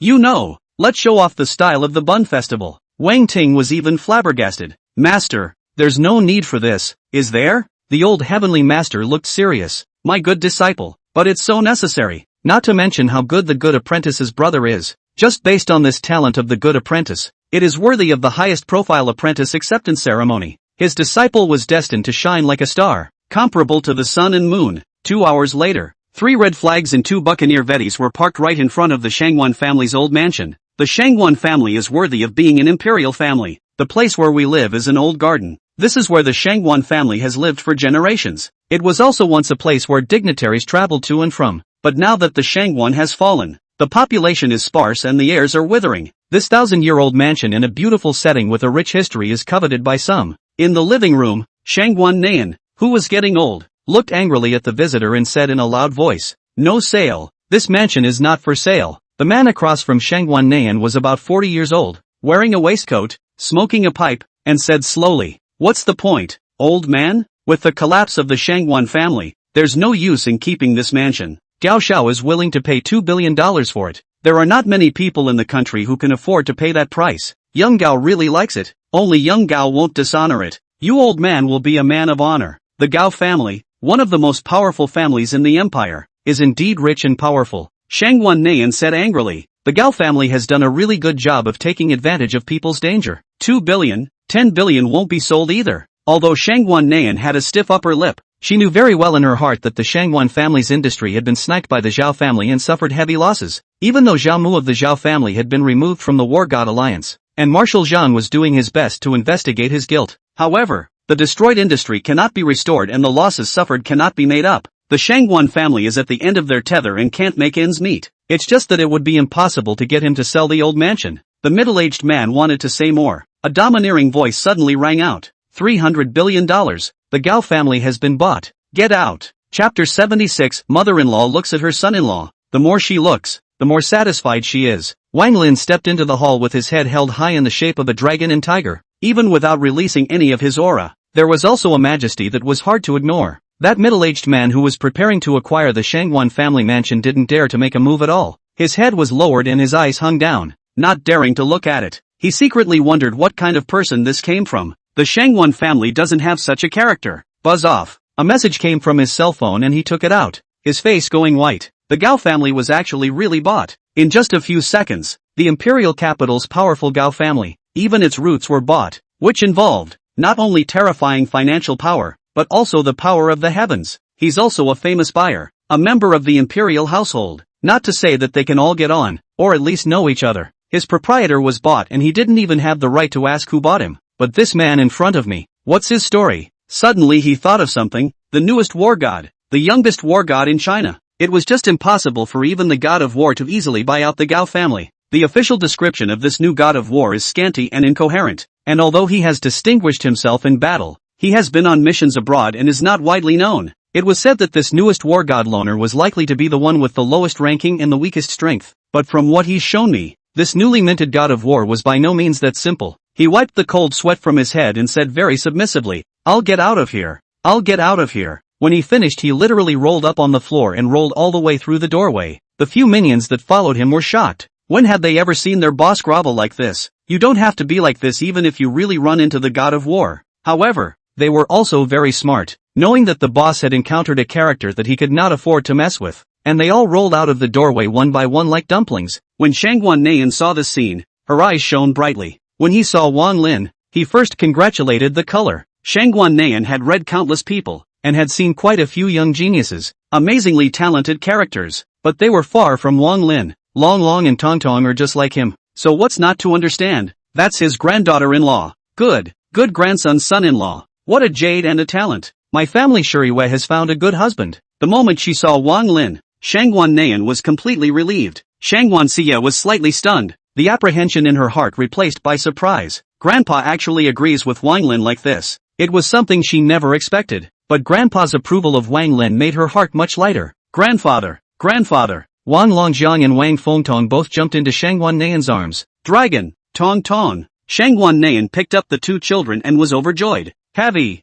you know, let's show off the style of the Bun Festival. Wang Ting was even flabbergasted. Master, there's no need for this, is there? The old heavenly master looked serious. My good disciple, but it's so necessary. Not to mention how good the good apprentice's brother is. Just based on this talent of the good apprentice, it is worthy of the highest profile apprentice acceptance ceremony. His disciple was destined to shine like a star, comparable to the sun and moon. 2 hours later, 3 red flags and 2 buccaneer vetties were parked right in front of the Shanguan family's old mansion. The Shanguan family is worthy of being an imperial family. The place where we live is an old garden. This is where the Shanguan family has lived for generations. It was also once a place where dignitaries traveled to and from, but now that the Shanguan has fallen, the population is sparse and the heirs are withering. This 1,000-year-old mansion in a beautiful setting with a rich history is coveted by some. In the living room, Shanguan Nayan, who was getting old, looked angrily at the visitor and said in a loud voice, "No sale. This mansion is not for sale." The man across from Shanguan Nayan was about 40 years old, wearing a waistcoat, smoking a pipe, and said slowly, "What's the point, old man? With the collapse of the Shanguan family, there's no use in keeping this mansion. Gao Xiao is willing to pay $2 billion for it. There are not many people in the country who can afford to pay that price. Young Gao really likes it, only young Gao won't dishonor it. You old man will be a man of honor." The Gao family, one of the most powerful families in the empire, is indeed rich and powerful. Shanguan Nayan said angrily. The Gao family has done a really good job of taking advantage of people's danger. 2 billion, 10 billion won't be sold either. Although Shanguan Nayan had a stiff upper lip, She knew very well in her heart that the Shanguan family's industry had been sniped by the Zhao family and suffered heavy losses, even though Zhao Mu of the Zhao family had been removed from the War God Alliance, and Marshal Zhang was doing his best to investigate his guilt. However, the destroyed industry cannot be restored and the losses suffered cannot be made up. The Shanguan family is at the end of their tether and can't make ends meet. It's just that it would be impossible to get him to sell the old mansion. The middle-aged man wanted to say more. A domineering voice suddenly rang out. $300 billion. The Gao family has been bought. Get out. Chapter 76. Mother-in-law looks at her son-in-law. The more she looks, the more satisfied she is. Wang Lin stepped into the hall with his head held high in the shape of a dragon and tiger, even without releasing any of his aura. There was also a majesty that was hard to ignore. That middle-aged man who was preparing to acquire the Shanguan family mansion didn't dare to make a move at all. His head was lowered and his eyes hung down, not daring to look at it. He secretly wondered what kind of person this came from. The Shanguan family doesn't have such a character. Buzz off. A message came from his cell phone and he took it out, his face going white. The Gao family was actually really bought. In just a few seconds, the imperial capital's powerful Gao family, even its roots were bought, which involved not only terrifying financial power, but also the power of the heavens. He's also a famous buyer, a member of the imperial household. Not to say that they can all get on, or at least know each other. His proprietor was bought and he didn't even have the right to ask who bought him. But this man in front of me, what's his story? Suddenly he thought of something, the newest war god, the youngest war god in China. It was just impossible for even the god of war to easily buy out the Gao family. The official description of this new god of war is scanty and incoherent, and although he has distinguished himself in battle, he has been on missions abroad and is not widely known. It was said that this newest war god loner was likely to be the one with the lowest ranking and the weakest strength, but from what he's shown me, this newly minted god of war was by no means that simple. He wiped the cold sweat from his head and said very submissively, "I'll get out of here. I'll get out of here." When he finished he literally rolled up on the floor and rolled all the way through the doorway. The few minions that followed him were shocked. When had they ever seen their boss grovel like this? You don't have to be like this even if you really run into the god of war. However, they were also very smart, knowing that the boss had encountered a character that he could not afford to mess with, and they all rolled out of the doorway one by one like dumplings. When Shanguan Nayan saw this scene, her eyes shone brightly. When he saw Wang Lin, he first congratulated the color. Shanguan Nayan had read countless people, and had seen quite a few young geniuses, amazingly talented characters, but they were far from Wang Lin. Long Long and Tong Tong are just like him, so what's not to understand? That's his granddaughter-in-law. Good grandson's son-in-law. What a jade and a talent. My family Shuriwei has found a good husband. The moment she saw Wang Lin, Shanguan Nayan was completely relieved. Shanguan Xia was slightly stunned, the apprehension in her heart replaced by surprise. Grandpa actually agrees with Wang Lin like this. It was something she never expected, but Grandpa's approval of Wang Lin made her heart much lighter. Grandfather! Wang Longjiang and Wang Fengtong both jumped into Shanguan Nayan's arms. Dragon! Tong Tong! Shanguan Nayan picked up the two children and was overjoyed. Heavy,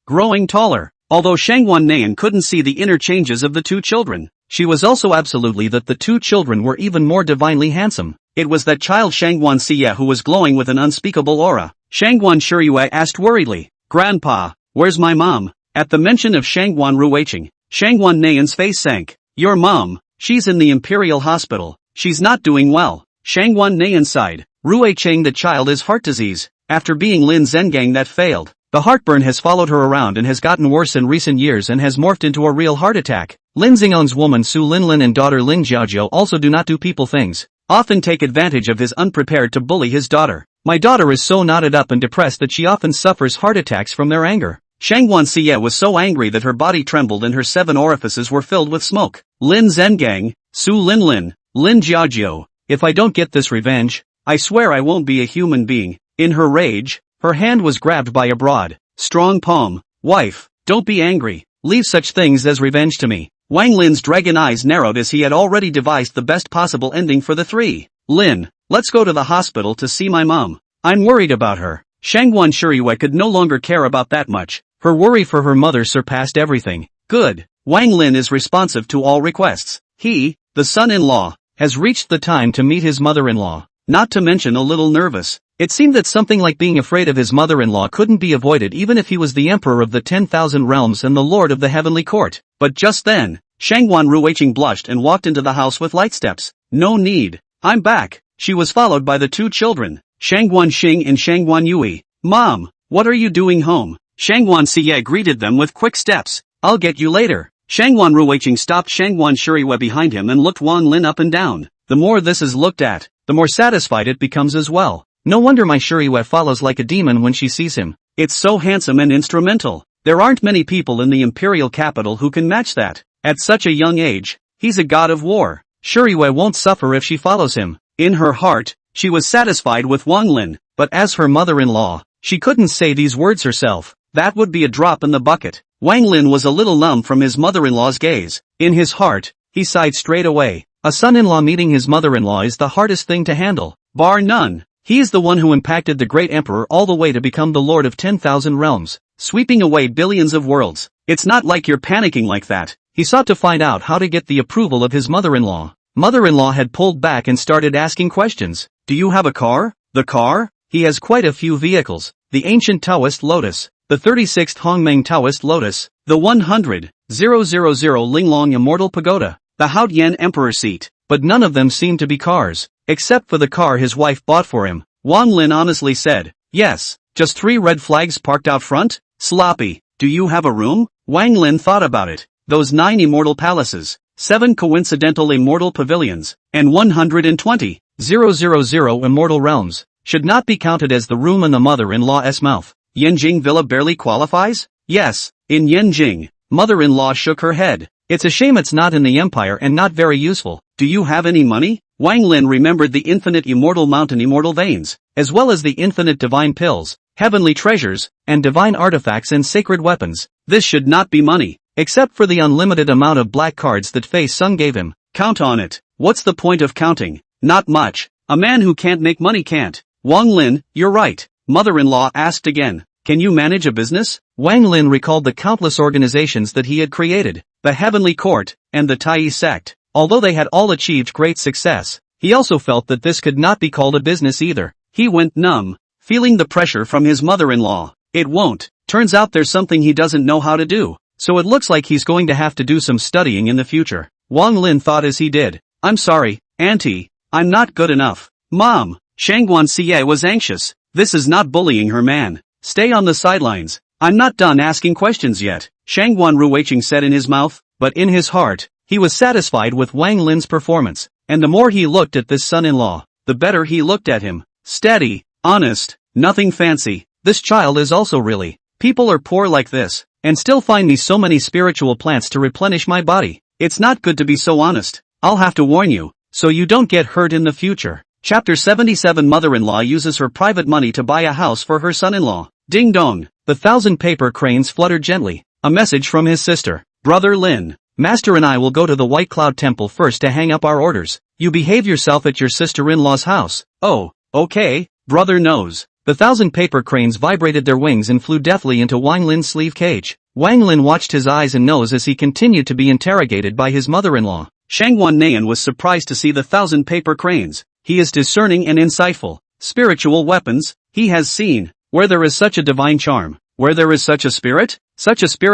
growing taller. Although Shanguan Nayan couldn't see the inner changes of the two children, she was also absolutely that the two children were even more divinely handsome. It was that child Shanguan Xia who was glowing with an unspeakable aura. Shanguan Shuriwei asked worriedly, "Grandpa, where's my mom?" At the mention of Shanguan Ruiqing, Shanguan Nayan's face sank. "Your mom? She's in the Imperial Hospital. She's not doing well." Shanguan Nayan sighed. Ruiqing, the child is heart disease. After being Lin Zhengang that failed, the heartburn has followed her around and has gotten worse in recent years and has morphed into a real heart attack. Lin Xingong's woman Su Linlin and daughter Lin Jiaojiu also do not do people things. Often take advantage of his unprepared to bully his daughter. My daughter is so knotted up and depressed that she often suffers heart attacks from their anger. Shanguan Xia was so angry that her body trembled and her 7 orifices were filled with smoke. Lin Zhengang, Su Linlin, Lin Jiaojiu, if I don't get this revenge, I swear I won't be a human being. In her rage, her hand was grabbed by a broad, strong palm. Wife, don't be angry. Leave such things as revenge to me. Wang Lin's dragon eyes narrowed as he had already devised the best possible ending for the three. Lin, let's go to the hospital to see my mom. I'm worried about her. Shanguan Shuriwei could no longer care about that much. Her worry for her mother surpassed everything. Good. Wang Lin is responsive to all requests. He, the son-in-law, has reached the time to meet his mother-in-law. Not to mention a little nervous. It seemed that something like being afraid of his mother-in-law couldn't be avoided even if he was the emperor of the 10,000 realms and the lord of the heavenly court. But just then, Shanguan Ruiqing blushed and walked into the house with light steps. No need. I'm back. She was followed by the two children, Shanguan Xing and Shanguan Yui. Mom, what are you doing home? Shanguan Siye greeted them with quick steps. I'll get you later. Shanguan Ruiqing stopped Shanguan Shuriwe behind him and looked Wang Lin up and down. The more this is looked at, the more satisfied it becomes as well. No wonder my Shuriwe follows like a demon when she sees him. It's so handsome and instrumental. There aren't many people in the imperial capital who can match that. At such a young age, he's a god of war. Shuriwe won't suffer if she follows him. In her heart, she was satisfied with Wang Lin, but as her mother-in-law, she couldn't say these words herself. That would be a drop in the bucket. Wang Lin was a little numb from his mother-in-law's gaze. In his heart, he sighed straight away. A son-in-law meeting his mother-in-law is the hardest thing to handle, bar none. He is the one who impacted the great emperor all the way to become the lord of 10,000 realms, sweeping away billions of worlds. It's not like you're panicking like that. He sought to find out how to get the approval of his mother-in-law. Mother-in-law had pulled back and started asking questions. Do you have a car? The car? He has quite a few vehicles. The ancient Taoist lotus, the 36th Hongmeng Taoist lotus, the 100,000 Linglong immortal pagoda, the Haotian emperor seat, but none of them seemed to be cars, except for the car his wife bought for him. Wang Lin honestly said, yes, just 3 red flags parked out front? Sloppy. Do you have a room? Wang Lin thought about it. Those 9 immortal palaces, 7 coincidental immortal pavilions, and 120,000 immortal realms, should not be counted as the room in the mother-in-law's mouth. Yanjing Villa barely qualifies? Yes, in Yanjing. Mother-in-law shook her head. It's a shame it's not in the empire and not very useful. Do you have any money? Wang Lin remembered the infinite immortal mountain immortal veins, as well as the infinite divine pills, heavenly treasures, and divine artifacts and sacred weapons. This should not be money, except for the unlimited amount of black cards that Fei Sung gave him. Count on it. What's the point of counting? Not much. A man who can't make money can't. Wang Lin, you're right. Mother-in-law asked again. Can you manage a business? Wang Lin recalled the countless organizations that he had created, the Heavenly Court, and the Tai sect. Although they had all achieved great success, he also felt that this could not be called a business either. He went numb, feeling the pressure from his mother-in-law. It won't. Turns out there's something he doesn't know how to do, so it looks like he's going to have to do some studying in the future. Wang Lin thought as he did. I'm sorry, Auntie, I'm not good enough. Mom, Shanguan Siye was anxious. This is not bullying her, man. Stay on the sidelines. I'm not done asking questions yet, Shanguan Ruiqing said in his mouth, but in his heart, he was satisfied with Wang Lin's performance, and the more he looked at this son-in-law, the better he looked at him. Steady, honest, nothing fancy. This child is also really. People are poor like this, and still find me so many spiritual plants to replenish my body. It's not good to be so honest. I'll have to warn you, so you don't get hurt in the future. Chapter 77 Mother-in-law uses her private money to buy a house for her son-in-law. Ding dong. The 1,000 paper cranes fluttered gently. A message from his sister. Brother Lin. Master and I will go to the White Cloud Temple first to hang up our orders. You behave yourself at your sister-in-law's house. Oh, okay, brother knows. The 1,000 paper cranes vibrated their wings and flew deftly into Wang Lin's sleeve cage. Wang Lin watched his eyes and nose as he continued to be interrogated by his mother-in-law. Shanguan Nayan was surprised to see the 1,000 paper cranes. He is discerning and insightful. Spiritual weapons, he has seen. Where there is such a divine charm, where there is such a spirit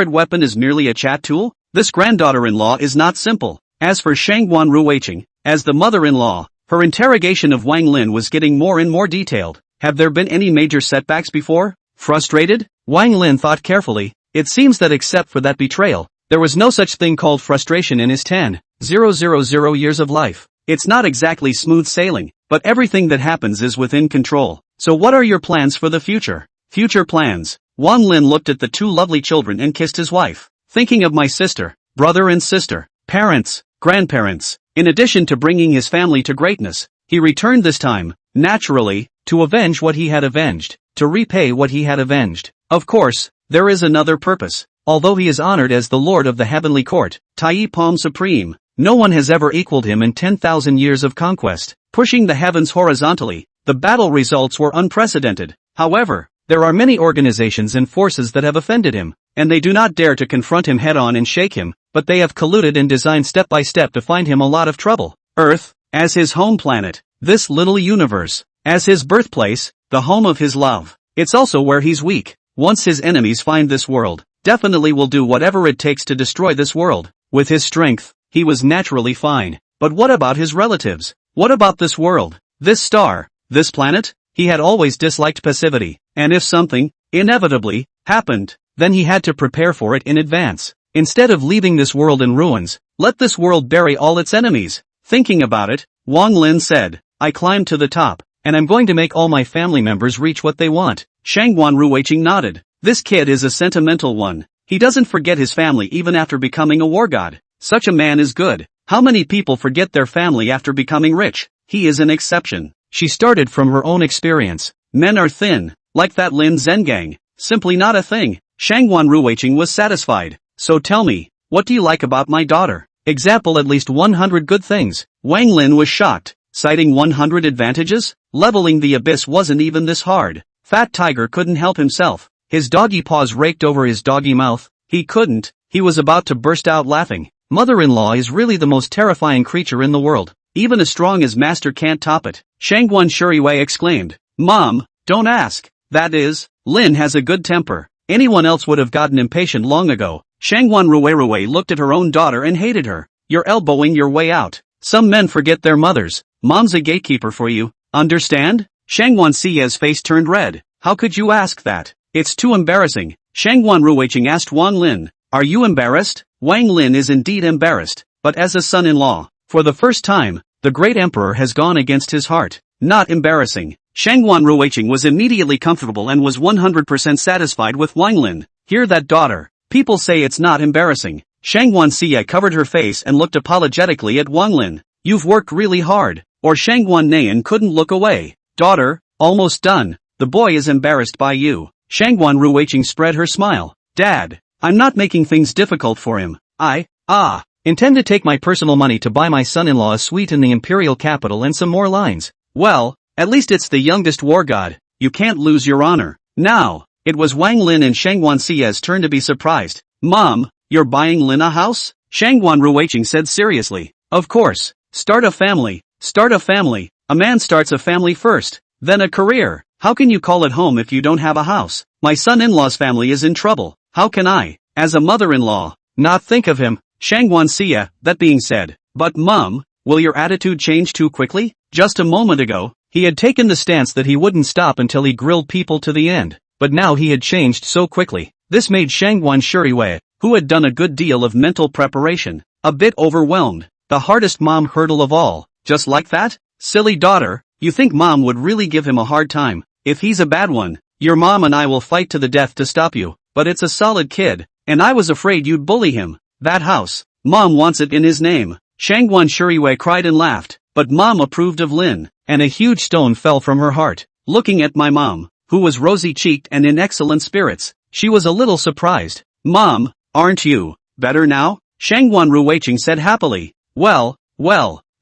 weapon is merely a chat tool? This granddaughter-in-law is not simple. As for Shanguan Ruiqing, as the mother-in-law, her interrogation of Wang Lin was getting more and more detailed. Have there been any major setbacks before? Frustrated? Wang Lin thought carefully. It seems that except for that betrayal, there was no such thing called frustration in his 10,000 years of life. It's not exactly smooth sailing, but everything that happens is within control. So what are your plans for the future? Future plans. Wang Lin looked at the 2 lovely children and kissed his wife. Thinking of my sister, brother and sister, parents, grandparents. In addition to bringing his family to greatness, he returned this time, naturally, to avenge what he had avenged, to repay what he had avenged. Of course, there is another purpose. Although he is honored as the Lord of the Heavenly Court, Tai Palm Supreme, no one has ever equaled him in 10,000 years of conquest, pushing the heavens horizontally. The battle results were unprecedented. However, there are many organizations and forces that have offended him, and they do not dare to confront him head-on and shake him, but they have colluded and designed step-by-step to find him a lot of trouble. Earth, as his home planet, this little universe, as his birthplace, the home of his love. It's also where he's weak. Once his enemies find this world, definitely will do whatever it takes to destroy this world. With his strength, he was naturally fine. But what about his relatives? What about this world? This star? This planet? He had always disliked passivity, and if inevitably happened, then he had to prepare for it in advance. Instead of leaving this world in ruins, let this world bury all its enemies. Thinking about it, Wang Lin said, I climbed to the top, and I'm going to make all my family members reach what they want. Shanguan Ruiqing nodded. This kid is a sentimental one. He doesn't forget his family even after becoming a war god. Such a man is good. How many people forget their family after becoming rich? He is an exception. She started from her own experience. Men are thin, like that Lin Zhengang. Simply not a thing. Shanguan Ruiqing was satisfied. So tell me, what do you like about my daughter? Example at least 100 good things. Wang Lin was shocked, citing 100 advantages? Leveling the abyss wasn't even this hard. Fat Tiger couldn't help himself. His doggy paws raked over his doggy mouth. He couldn't. He was about to burst out laughing. Mother-in-law is really the most terrifying creature in the world. Even as strong as master can't top it. Shanguan Shuriwei exclaimed. Mom, don't ask. That is, Lin has a good temper. Anyone else would have gotten impatient long ago. Shanguan Ruiwei looked at her own daughter and hated her. You're elbowing your way out. Some men forget their mothers. Mom's a gatekeeper for you. Understand? Shanguan Siye's face turned red. How could you ask that? It's too embarrassing. Shanguan Ruiqing asked Wang Lin. Are you embarrassed? Wang Lin is indeed embarrassed, but as a son-in-law, for the first time, the great emperor has gone against his heart. Not embarrassing. Shanguan Ruiqing was immediately comfortable and was 100% satisfied with Wang Lin. Hear that, daughter? People say it's not embarrassing. Shanguan Siye covered her face and looked apologetically at Wang Lin. You've worked really hard. Or Shanguan Nayan couldn't look away. Daughter, almost done. The boy is embarrassed by you. Shanguan Ruiqing spread her smile. Dad, I'm not making things difficult for him. I intend to take my personal money to buy my son-in-law a suite in the imperial capital and some more lines. Well, at least it's the youngest war god. You can't lose your honor. Now, it was Wang Lin and Shanguan Siye's turn to be surprised. Mom, you're buying Lin a house? Shanguan Ruiqing said seriously. Of course. Start a family. Start a family. A man starts a family first, then a career. How can you call it home if you don't have a house? My son-in-law's family is in trouble. How can I, as a mother-in-law, not think of him? Shanguan Siye, that being said. But Mom, will your attitude change too quickly? Just a moment ago, he had taken the stance that he wouldn't stop until he grilled people to the end. But now he had changed so quickly. This made Shanguan Shuriwei, who had done a good deal of mental preparation, a bit overwhelmed. The hardest mom hurdle of all. Just like that? Silly daughter, you think mom would really give him a hard time? If he's a bad one, your mom and I will fight to the death to stop you. But it's a solid kid, and I was afraid you'd bully him. That house, mom wants it in his name. Shanguan Shuriwei cried and laughed, but mom approved of Lin, and a huge stone fell from her heart. Looking at my mom, who was rosy-cheeked and in excellent spirits, she was a little surprised. Mom, aren't you better now? Shanguan Ruiqing said happily. Well,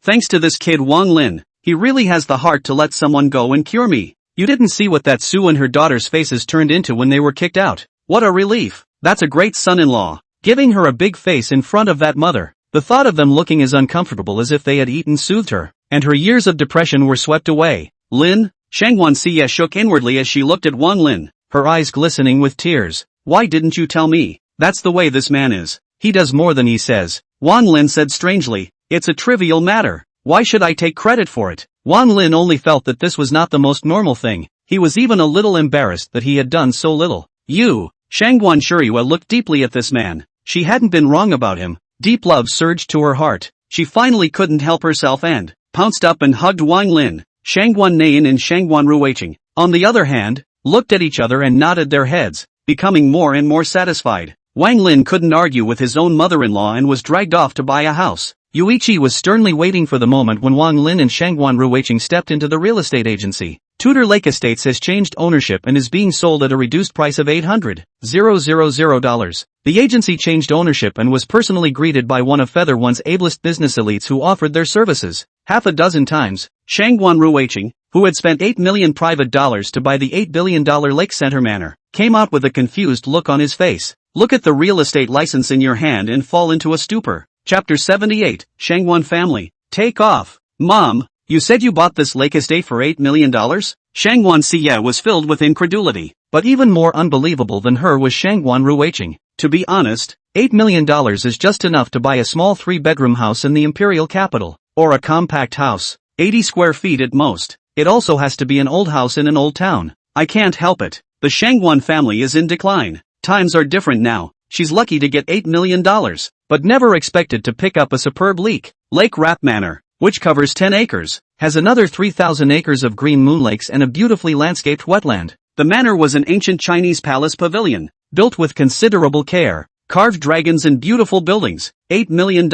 thanks to this kid Wang Lin, he really has the heart to let someone go and cure me. You didn't see what that Sue and her daughter's faces turned into when they were kicked out. What a relief. That's a great son-in-law. Giving her a big face in front of that mother. The thought of them looking as uncomfortable as if they had eaten soothed her, and her years of depression were swept away. Lin? Shanguan Siye shook inwardly as she looked at Wang Lin, her eyes glistening with tears. Why didn't you tell me? That's the way this man is. He does more than he says. Wang Lin said strangely. It's a trivial matter. Why should I take credit for it? Wang Lin only felt that this was not the most normal thing. He was even a little embarrassed that he had done so little. You. Shanguan Shuriwei looked deeply at this man. She hadn't been wrong about him. Deep love surged to her heart. She finally couldn't help herself and pounced up and hugged Wang Lin. Shanguan Nayan and Shanguan Ruiqing, on the other hand, looked at each other and nodded their heads, becoming more and more satisfied. Wang Lin couldn't argue with his own mother-in-law and was dragged off to buy a house. Yuichi was sternly waiting for the moment when Wang Lin and Shanguan Ruiqing stepped into the real estate agency. Tudor Lake Estates has changed ownership and is being sold at a reduced price of $800,000. The agency changed ownership and was personally greeted by one of Feather One's ablest business elites who offered their services. Half a dozen times, Shanguan Ruiqing, who had spent $8 million private dollars to buy the $8 billion Lake Center Manor, came out with a confused look on his face. Look at the real estate license in your hand and fall into a stupor. Chapter 78, Shanguan Family. Take off. Mom, you said you bought this lake estate for $8 million? Shanguan Siye was filled with incredulity, but even more unbelievable than her was Shanguan Ruiqing. To be honest, $8 million is just enough to buy a small 3-bedroom house in the imperial capital, or a compact house, 80 square feet at most. It also has to be an old house in an old town. I can't help it, The Shanguan family is in decline. Times are different now. She's lucky to get $8 million, but never expected to pick up a superb Lake Rap Manor, which covers 10 acres, has another 3,000 acres of green moonlakes and a beautifully landscaped wetland. The manor was an ancient Chinese palace pavilion, built with considerable care, carved dragons and beautiful buildings. $8 million,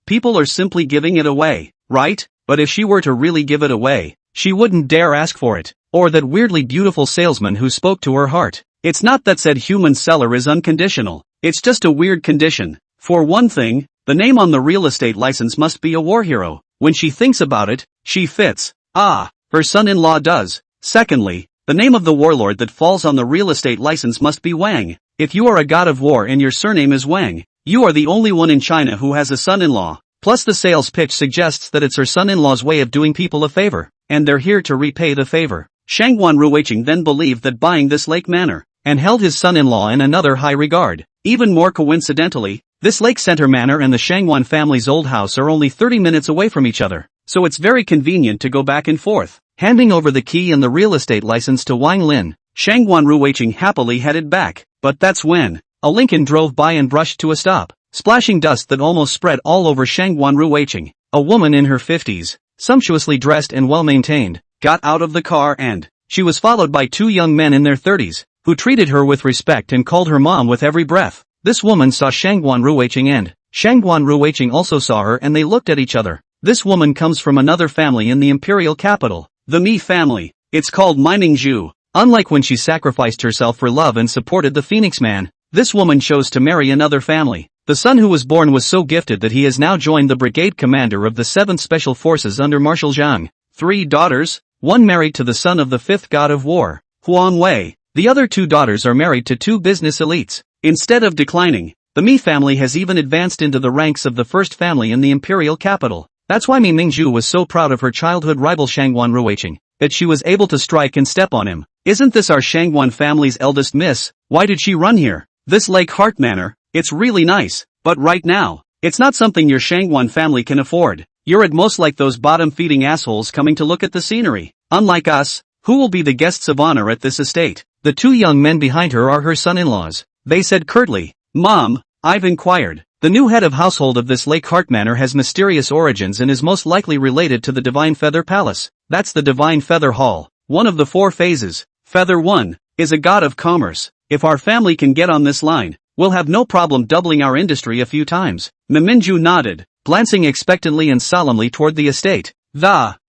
people are simply giving it away, right? But if she were to really give it away, she wouldn't dare ask for it, or that weirdly beautiful salesman who spoke to her heart. It's not that said human seller is unconditional, it's just a weird condition. For one thing, the name on the real estate license must be a war hero. When she thinks about it, she fits. Ah, her son-in-law does. Secondly, the name of the warlord that falls on the real estate license must be Wang. If you are a god of war and your surname is Wang, you are the only one in China who has a son-in-law. Plus the sales pitch suggests that it's her son-in-law's way of doing people a favor, and they're here to repay the favor. Shanguan Ruiqing then believed that buying this lake manor, and held his son-in-law in another high regard. Even more coincidentally, this lake center manor and the Shanguan family's old house are only 30 minutes away from each other, so it's very convenient to go back and forth. Handing over the key and the real estate license to Wang Lin, Shanguan Ruiqing happily headed back. But that's when a Lincoln drove by and brushed to a stop, splashing dust that almost spread all over Shanguan Ruiqing. A woman in her 50s, sumptuously dressed and well-maintained, got out of the car and she was followed by two young men in their 30s, who treated her with respect and called her mom with every breath. This woman saw Shanguan Ruiqing and Shanguan Ruiqing also saw her and they looked at each other. This woman comes from another family in the imperial capital, the Mi family. It's called Mimingzhu. Unlike when she sacrificed herself for love and supported the Phoenix Man, this woman chose to marry another family. The son who was born was so gifted that he has now joined the brigade commander of the 7th Special Forces under Marshal Zhang. 3 daughters, one married to the son of the 5th god of war, Huang Wei. The other 2 daughters are married to 2 business elites. Instead of declining, the Mi family has even advanced into the ranks of the first family in the imperial capital. That's why Mimingzhu was so proud of her childhood rival Shanguan Ruiqing, that she was able to strike and step on him. Isn't this our Shanguan family's eldest miss? Why did she run here? This Lake Heart Manor, it's really nice, but right now, it's not something your Shanguan family can afford. You're at most like those bottom-feeding assholes coming to look at the scenery. Unlike us, who will be the guests of honor at this estate? The 2 young men behind her are her son-in-laws. They said curtly, "Mom, I've inquired. The new head of household of this Lake Heart Manor has mysterious origins and is most likely related to the Divine Feather Palace. That's the Divine Feather Hall, one of the 4 phases. Feather 1 is a god of commerce. If our family can get on this line, we'll have no problem doubling our industry a few times." Mimingzhu nodded, glancing expectantly and solemnly toward the estate.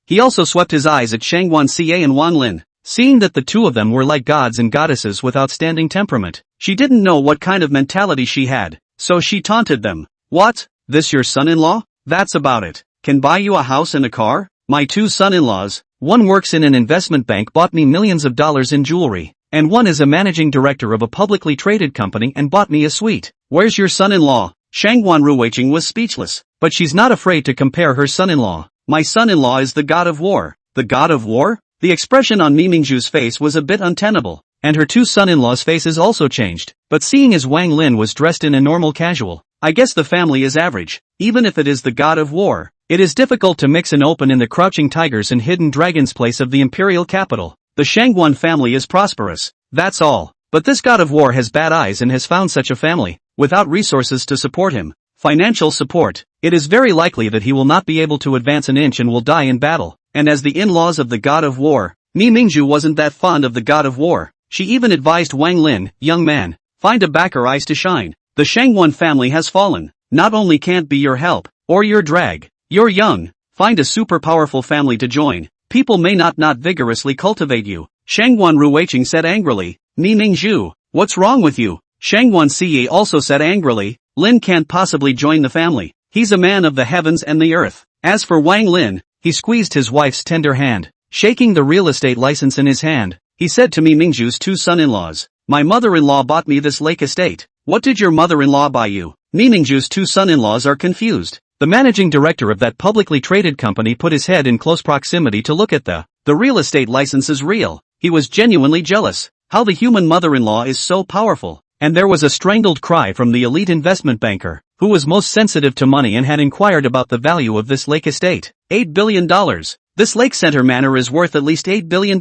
He also swept his eyes at Shanguan Ca and Wang Lin. Seeing that the 2 of them were like gods and goddesses with outstanding temperament, she didn't know what kind of mentality she had, so she taunted them. "What? This your son-in-law? That's about it. Can buy you a house and a car? My 2 son-in-laws, one works in an investment bank, bought me millions of dollars in jewelry, and one is a managing director of a publicly traded company and bought me a suite. Where's your son-in-law?" Shanguan Ruiqing was speechless, but she's not afraid to compare her son-in-law. "My son-in-law is the god of war." The god of war? The expression on Mimingzhu's face was a bit untenable, and her 2 son-in-laws' faces also changed. But seeing as Wang Lin was dressed in a normal casual, I guess the family is average. Even if it is the god of war, it is difficult to mix and open in the crouching tigers and hidden dragons place of the imperial capital. The Shanguan family is prosperous, that's all. But this god of war has bad eyes and has found such a family, without resources to support him. Financial support. It is very likely that he will not be able to advance an inch and will die in battle. And as the in-laws of the god of war, Mimingzhu wasn't that fond of the god of war. She even advised Wang Lin, "Young man, find a backer eyes to shine. The Shanguan family has fallen. Not only can't be your help, or your drag. You're young. Find a super powerful family to join. People may not vigorously cultivate you." Shanguan Ruiqing said angrily. "Mimingzhu, what's wrong with you?" Shanguan Ca also said angrily, "Lin can't possibly join the family. He's a man of the heavens and the earth." As for Wang Lin, he squeezed his wife's tender hand. Shaking the real estate license in his hand, he said to Mimingzhu's 2 son-in-laws, "My mother-in-law bought me this lake estate." "What did your mother-in-law buy you?" Mimingzhu's 2 son-in-laws are confused. The managing director of that publicly traded company put his head in close proximity to look at the real estate license is real. He was genuinely jealous. How the human mother-in-law is so powerful. And there was a strangled cry from the elite investment banker, who was most sensitive to money and had inquired about the value of this lake estate. $8 billion. This lake center manor is worth at least $8 billion.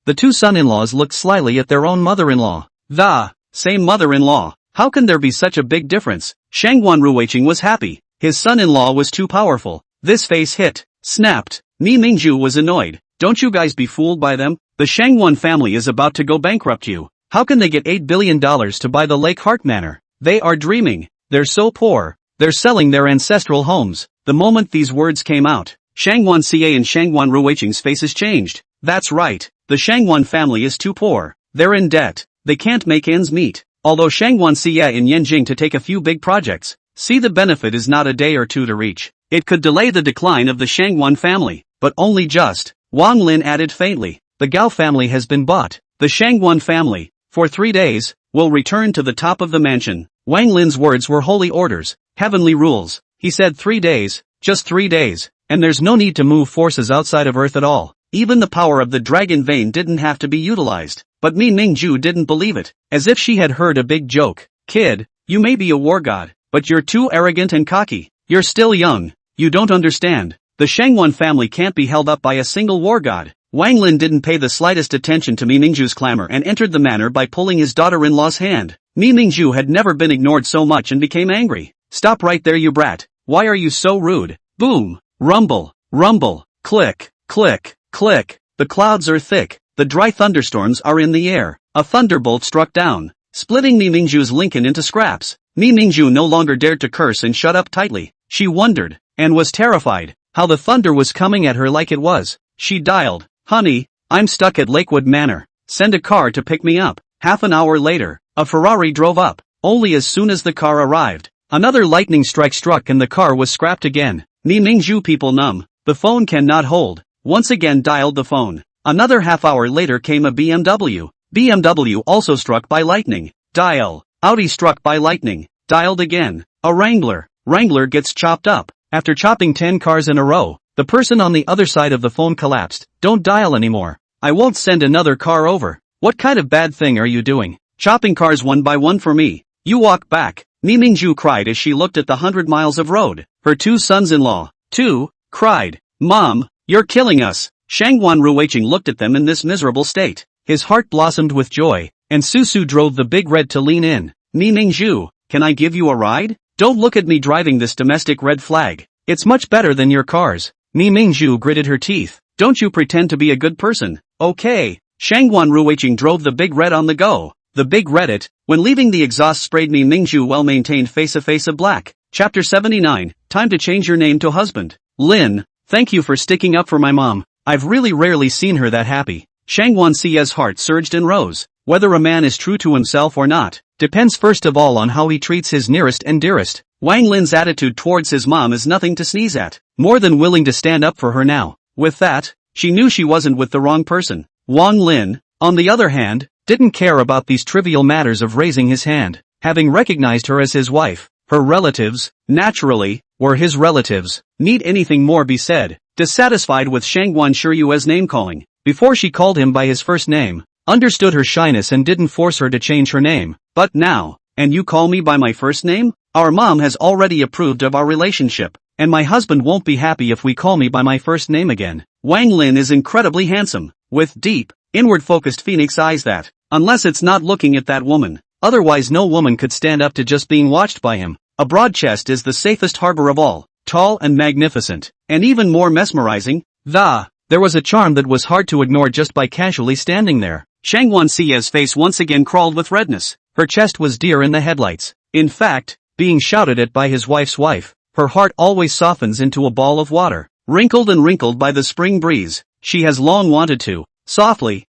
The two son-in-laws looked slyly at their own mother-in-law. The same mother-in-law. How can there be such a big difference? Shanguan Ruiqing was happy. His son-in-law was too powerful. This face hit. Snapped. Mi Mingju was annoyed. Don't you guys be fooled by them? The Shanguan family is about to go bankrupt you. How can they get $8 billion to buy the Lake Heart Manor? They are dreaming. They're so poor. They're selling their ancestral homes. The moment these words came out, Shanguan Xie and Shanguan Ruiqing's faces changed. That's right. The Shanguan family is too poor. They're in debt. They can't make ends meet. Although Shanguan Xie in Yanjing to take a few big projects, see the benefit is not a day or two to reach. It could delay the decline of the Shanguan family, but only just. Wang Lin added faintly. The Gao family has been bought. The Shanguan family, for 3 days, will return to the top of the mansion. Wang Lin's words were holy orders, heavenly rules. He said 3 days, just 3 days, and there's no need to move forces outside of Earth at all. Even the power of the dragon vein didn't have to be utilized. But Mi Mingju didn't believe it, as if she had heard a big joke. Kid, you may be a war god, but you're too arrogant and cocky. You're still young. You don't understand. The Shanguan family can't be held up by a single war god. Wang Lin didn't pay the slightest attention to Mi Mingju's clamor and entered the manor by pulling his daughter-in-law's hand. Mi Mingju had never been ignored so much and became angry. Stop right there, you brat. Why are you so rude? Boom. Rumble. Rumble. Click. Click. Click. The clouds are thick. The dry thunderstorms are in the air. A thunderbolt struck down, splitting Mi Mingju's Lincoln into scraps. Mi Mingju no longer dared to curse and shut up tightly. She wondered, and was terrified, how the thunder was coming at her like it was. She dialed, "Honey, I'm stuck at Lakewood Manor. Send a car to pick me up." Half an hour later, a Ferrari drove up. Only as soon as the car arrived, another lightning strike struck and the car was scrapped again. Mi Mingju people numb. The phone cannot hold. Once again dialed the phone. Another half hour later came a BMW. BMW also struck by lightning. Dial. Audi struck by lightning. Dialed again. A Wrangler. Wrangler gets chopped up. After chopping 10 cars in a row, the person on the other side of the phone collapsed. Don't dial anymore. I won't send another car over. What kind of bad thing are you doing? Chopping cars one by one for me. You walk back. Mi Mingju cried as she looked at the 100 miles of road. Her two sons-in-law, too, cried, "Mom, you're killing us." Shanguan Ruiqing looked at them in this miserable state. His heart blossomed with joy, and Susu drove the big red to lean in. Mi Mingju, can I give you a ride? Don't look at me driving this domestic red flag. It's much better than your cars. Mi Mingju gritted her teeth. Don't you pretend to be a good person. Okay. Shanguan Ruiqing drove the big red on the go. The big red when leaving the exhaust sprayed Mi Mingju well-maintained face of black. Chapter 79, Time to change your name to husband. Lin, thank you for sticking up for my mom. I've really rarely seen her that happy. Shanguan Xie's heart surged and rose. Whether a man is true to himself or not, depends first of all on how he treats his nearest and dearest. Wang Lin's attitude towards his mom is nothing to sneeze at. More than willing to stand up for her now. With that, she knew she wasn't with the wrong person. Wang Lin, on the other hand, didn't care about these trivial matters of raising his hand. Having recognized her as his wife, her relatives, naturally, were his relatives. Need anything more be said? Dissatisfied with Shanguan Shiyue's name-calling, before she called him by his first name, understood her shyness and didn't force her to change her name. But now, and you call me by my first name? Our mom has already approved of our relationship, and my husband won't be happy if we call me by my first name again. Wang Lin is incredibly handsome, with deep, inward-focused phoenix eyes that, unless it's not looking at that woman, otherwise no woman could stand up to just being watched by him. A broad chest is the safest harbor of all. Tall and magnificent, and even more mesmerizing, there was a charm that was hard to ignore just by casually standing there. Shanguan Xie's face once again crawled with redness. Her chest was deer in the headlights. In fact, being shouted at by his wife's wife, her heart always softens into a ball of water, wrinkled and wrinkled by the spring breeze. She has long wanted to, softly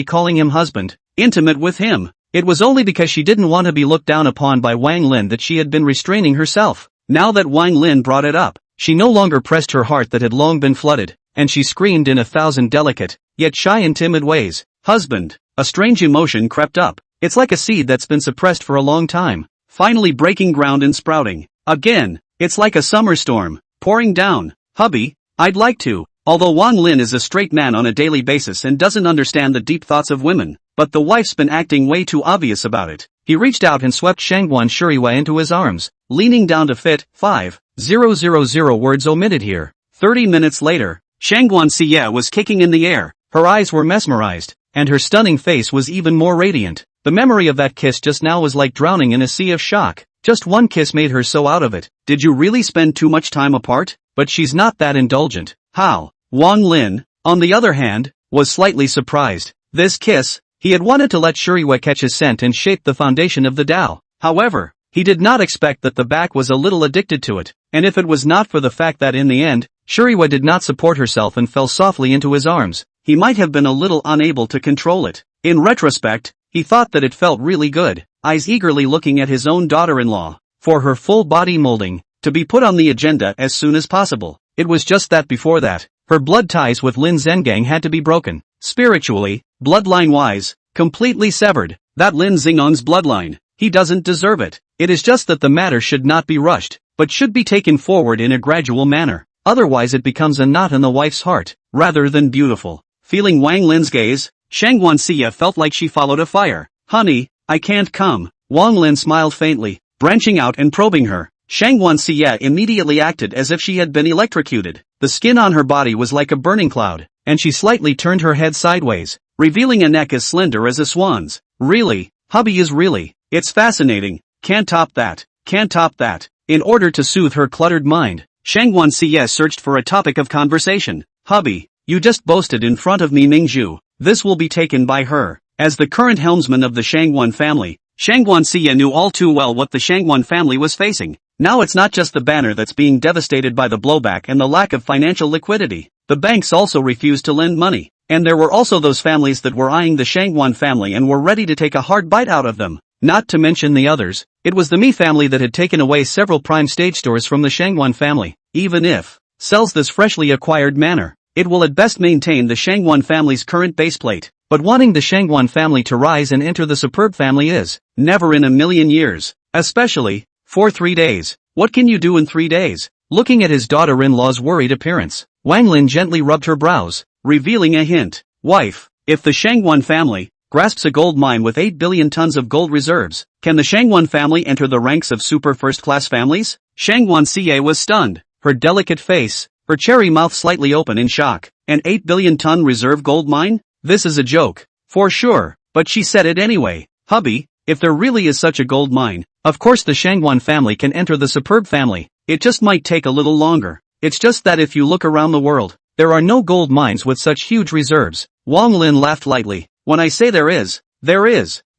calling him husband, intimate with him. It was only because she didn't want to be looked down upon by Wang Lin that she had been restraining herself. Now that Wang Lin brought it up, she no longer pressed her heart that had long been flooded, and she screamed in 1,000 delicate, yet shy and timid ways, "Husband!" A strange emotion crept up. It's like a seed that's been suppressed for a long time, finally breaking ground and sprouting. Again, it's like a summer storm, pouring down. "Hubby, I'd like to." Although Wang Lin is a straight man on a daily basis and doesn't understand the deep thoughts of women, but the wife's been acting way too obvious about it. He reached out and swept Shanguan Shiyue into his arms, leaning down to fit. 5,000 words omitted here. 30 minutes later, Shanguan Xie was kicking in the air. Her eyes were mesmerized, and her stunning face was even more radiant. The memory of that kiss just now was like drowning in a sea of shock. Just one kiss made her so out of it. Did you really spend too much time apart? But she's not that indulgent. How? Wang Lin, on the other hand, was slightly surprised. This kiss, he had wanted to let Shuriwa catch his scent and shape the foundation of the Tao. However, he did not expect that the back was a little addicted to it, and if it was not for the fact that in the end, Shuriwa did not support herself and fell softly into his arms, he might have been a little unable to control it. In retrospect, he thought that it felt really good, eyes eagerly looking at his own daughter-in-law, for her full body molding, to be put on the agenda as soon as possible. It was just that before that, her blood ties with Lin Zhengang had to be broken. Spiritually, bloodline-wise, completely severed. That Lin Xingong's bloodline, he doesn't deserve it. It is just that the matter should not be rushed, but should be taken forward in a gradual manner. Otherwise it becomes a knot in the wife's heart, rather than beautiful. Feeling Wang Lin's gaze, Shanguan Xia felt like she followed a fire. Honey, I can't come. Wang Lin smiled faintly, branching out and probing her. Shanguan Xia immediately acted as if she had been electrocuted. The skin on her body was like a burning cloud, and she slightly turned her head sideways, revealing a neck as slender as a swan's. Really, hubby is really, it's fascinating. Can't top that. Can't top that. In order to soothe her cluttered mind, Shanguan Xia searched for a topic of conversation. Hubby, you just boasted in front of me Mingzhu. This will be taken by her. As the current helmsman of the Shanguan family, Shanguan Xia knew all too well what the Shanguan family was facing. Now it's not just the banner that's being devastated by the blowback and the lack of financial liquidity. The banks also refused to lend money. And there were also those families that were eyeing the Shanguan family and were ready to take a hard bite out of them. Not to mention the others, it was the Mi family that had taken away several prime stage stores from the Shanguan family. Even if sells this freshly acquired manor, it will at best maintain the Shanguan family's current baseplate. But wanting the Shanguan family to rise and enter the superb family is never in a million years. Especially for 3 days. What can you do in 3 days? Looking at his daughter-in-law's worried appearance, Wang Lin gently rubbed her brows, revealing a hint. Wife, if the Shanguan family grasps a gold mine with 8 billion tons of gold reserves, can the Shanguan family enter the ranks of super first-class families? Shanguan Xie was stunned, her delicate face, her cherry mouth slightly open in shock. An 8 billion ton reserve gold mine? This is a joke. For sure, but she said it anyway. Hubby, if there really is such a gold mine, of course the Shanguan family can enter the superb family. It just might take a little longer. It's just that if you look around the world, there are no gold mines with such huge reserves. Wang Lin laughed lightly. When I say there is.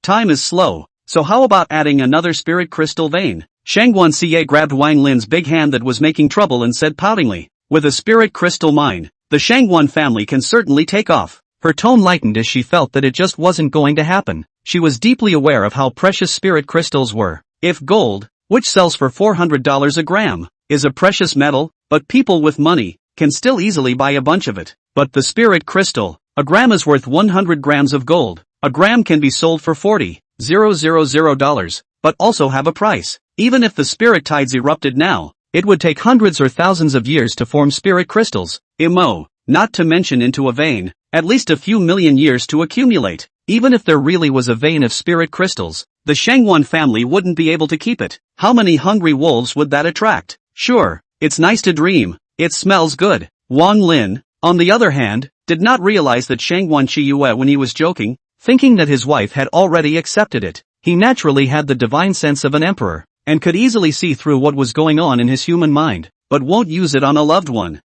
Time is slow. So how about adding another spirit crystal vein? Shanguan Xie grabbed Wang Lin's big hand that was making trouble and said poutingly, with a spirit crystal mine, the Shanguan family can certainly take off. Her tone lightened as she felt that it just wasn't going to happen. She was deeply aware of how precious spirit crystals were. If gold, which sells for $400 a gram, is a precious metal, but people with money can still easily buy a bunch of it. But the spirit crystal, a gram is worth 100 grams of gold. A gram can be sold for $40,000, but also have a price. Even if the spirit tides erupted now, it would take hundreds or thousands of years to form spirit crystals. Not to mention into a vein, at least a few million years to accumulate. Even if there really was a vein of spirit crystals, the Shanguan family wouldn't be able to keep it. How many hungry wolves would that attract? Sure, it's nice to dream. It smells good. Wang Lin, on the other hand, did not realize that Shanguan Chiyue when he was joking, thinking that his wife had already accepted it. He naturally had the divine sense of an emperor, and could easily see through what was going on in his human mind, but won't use it on a loved one.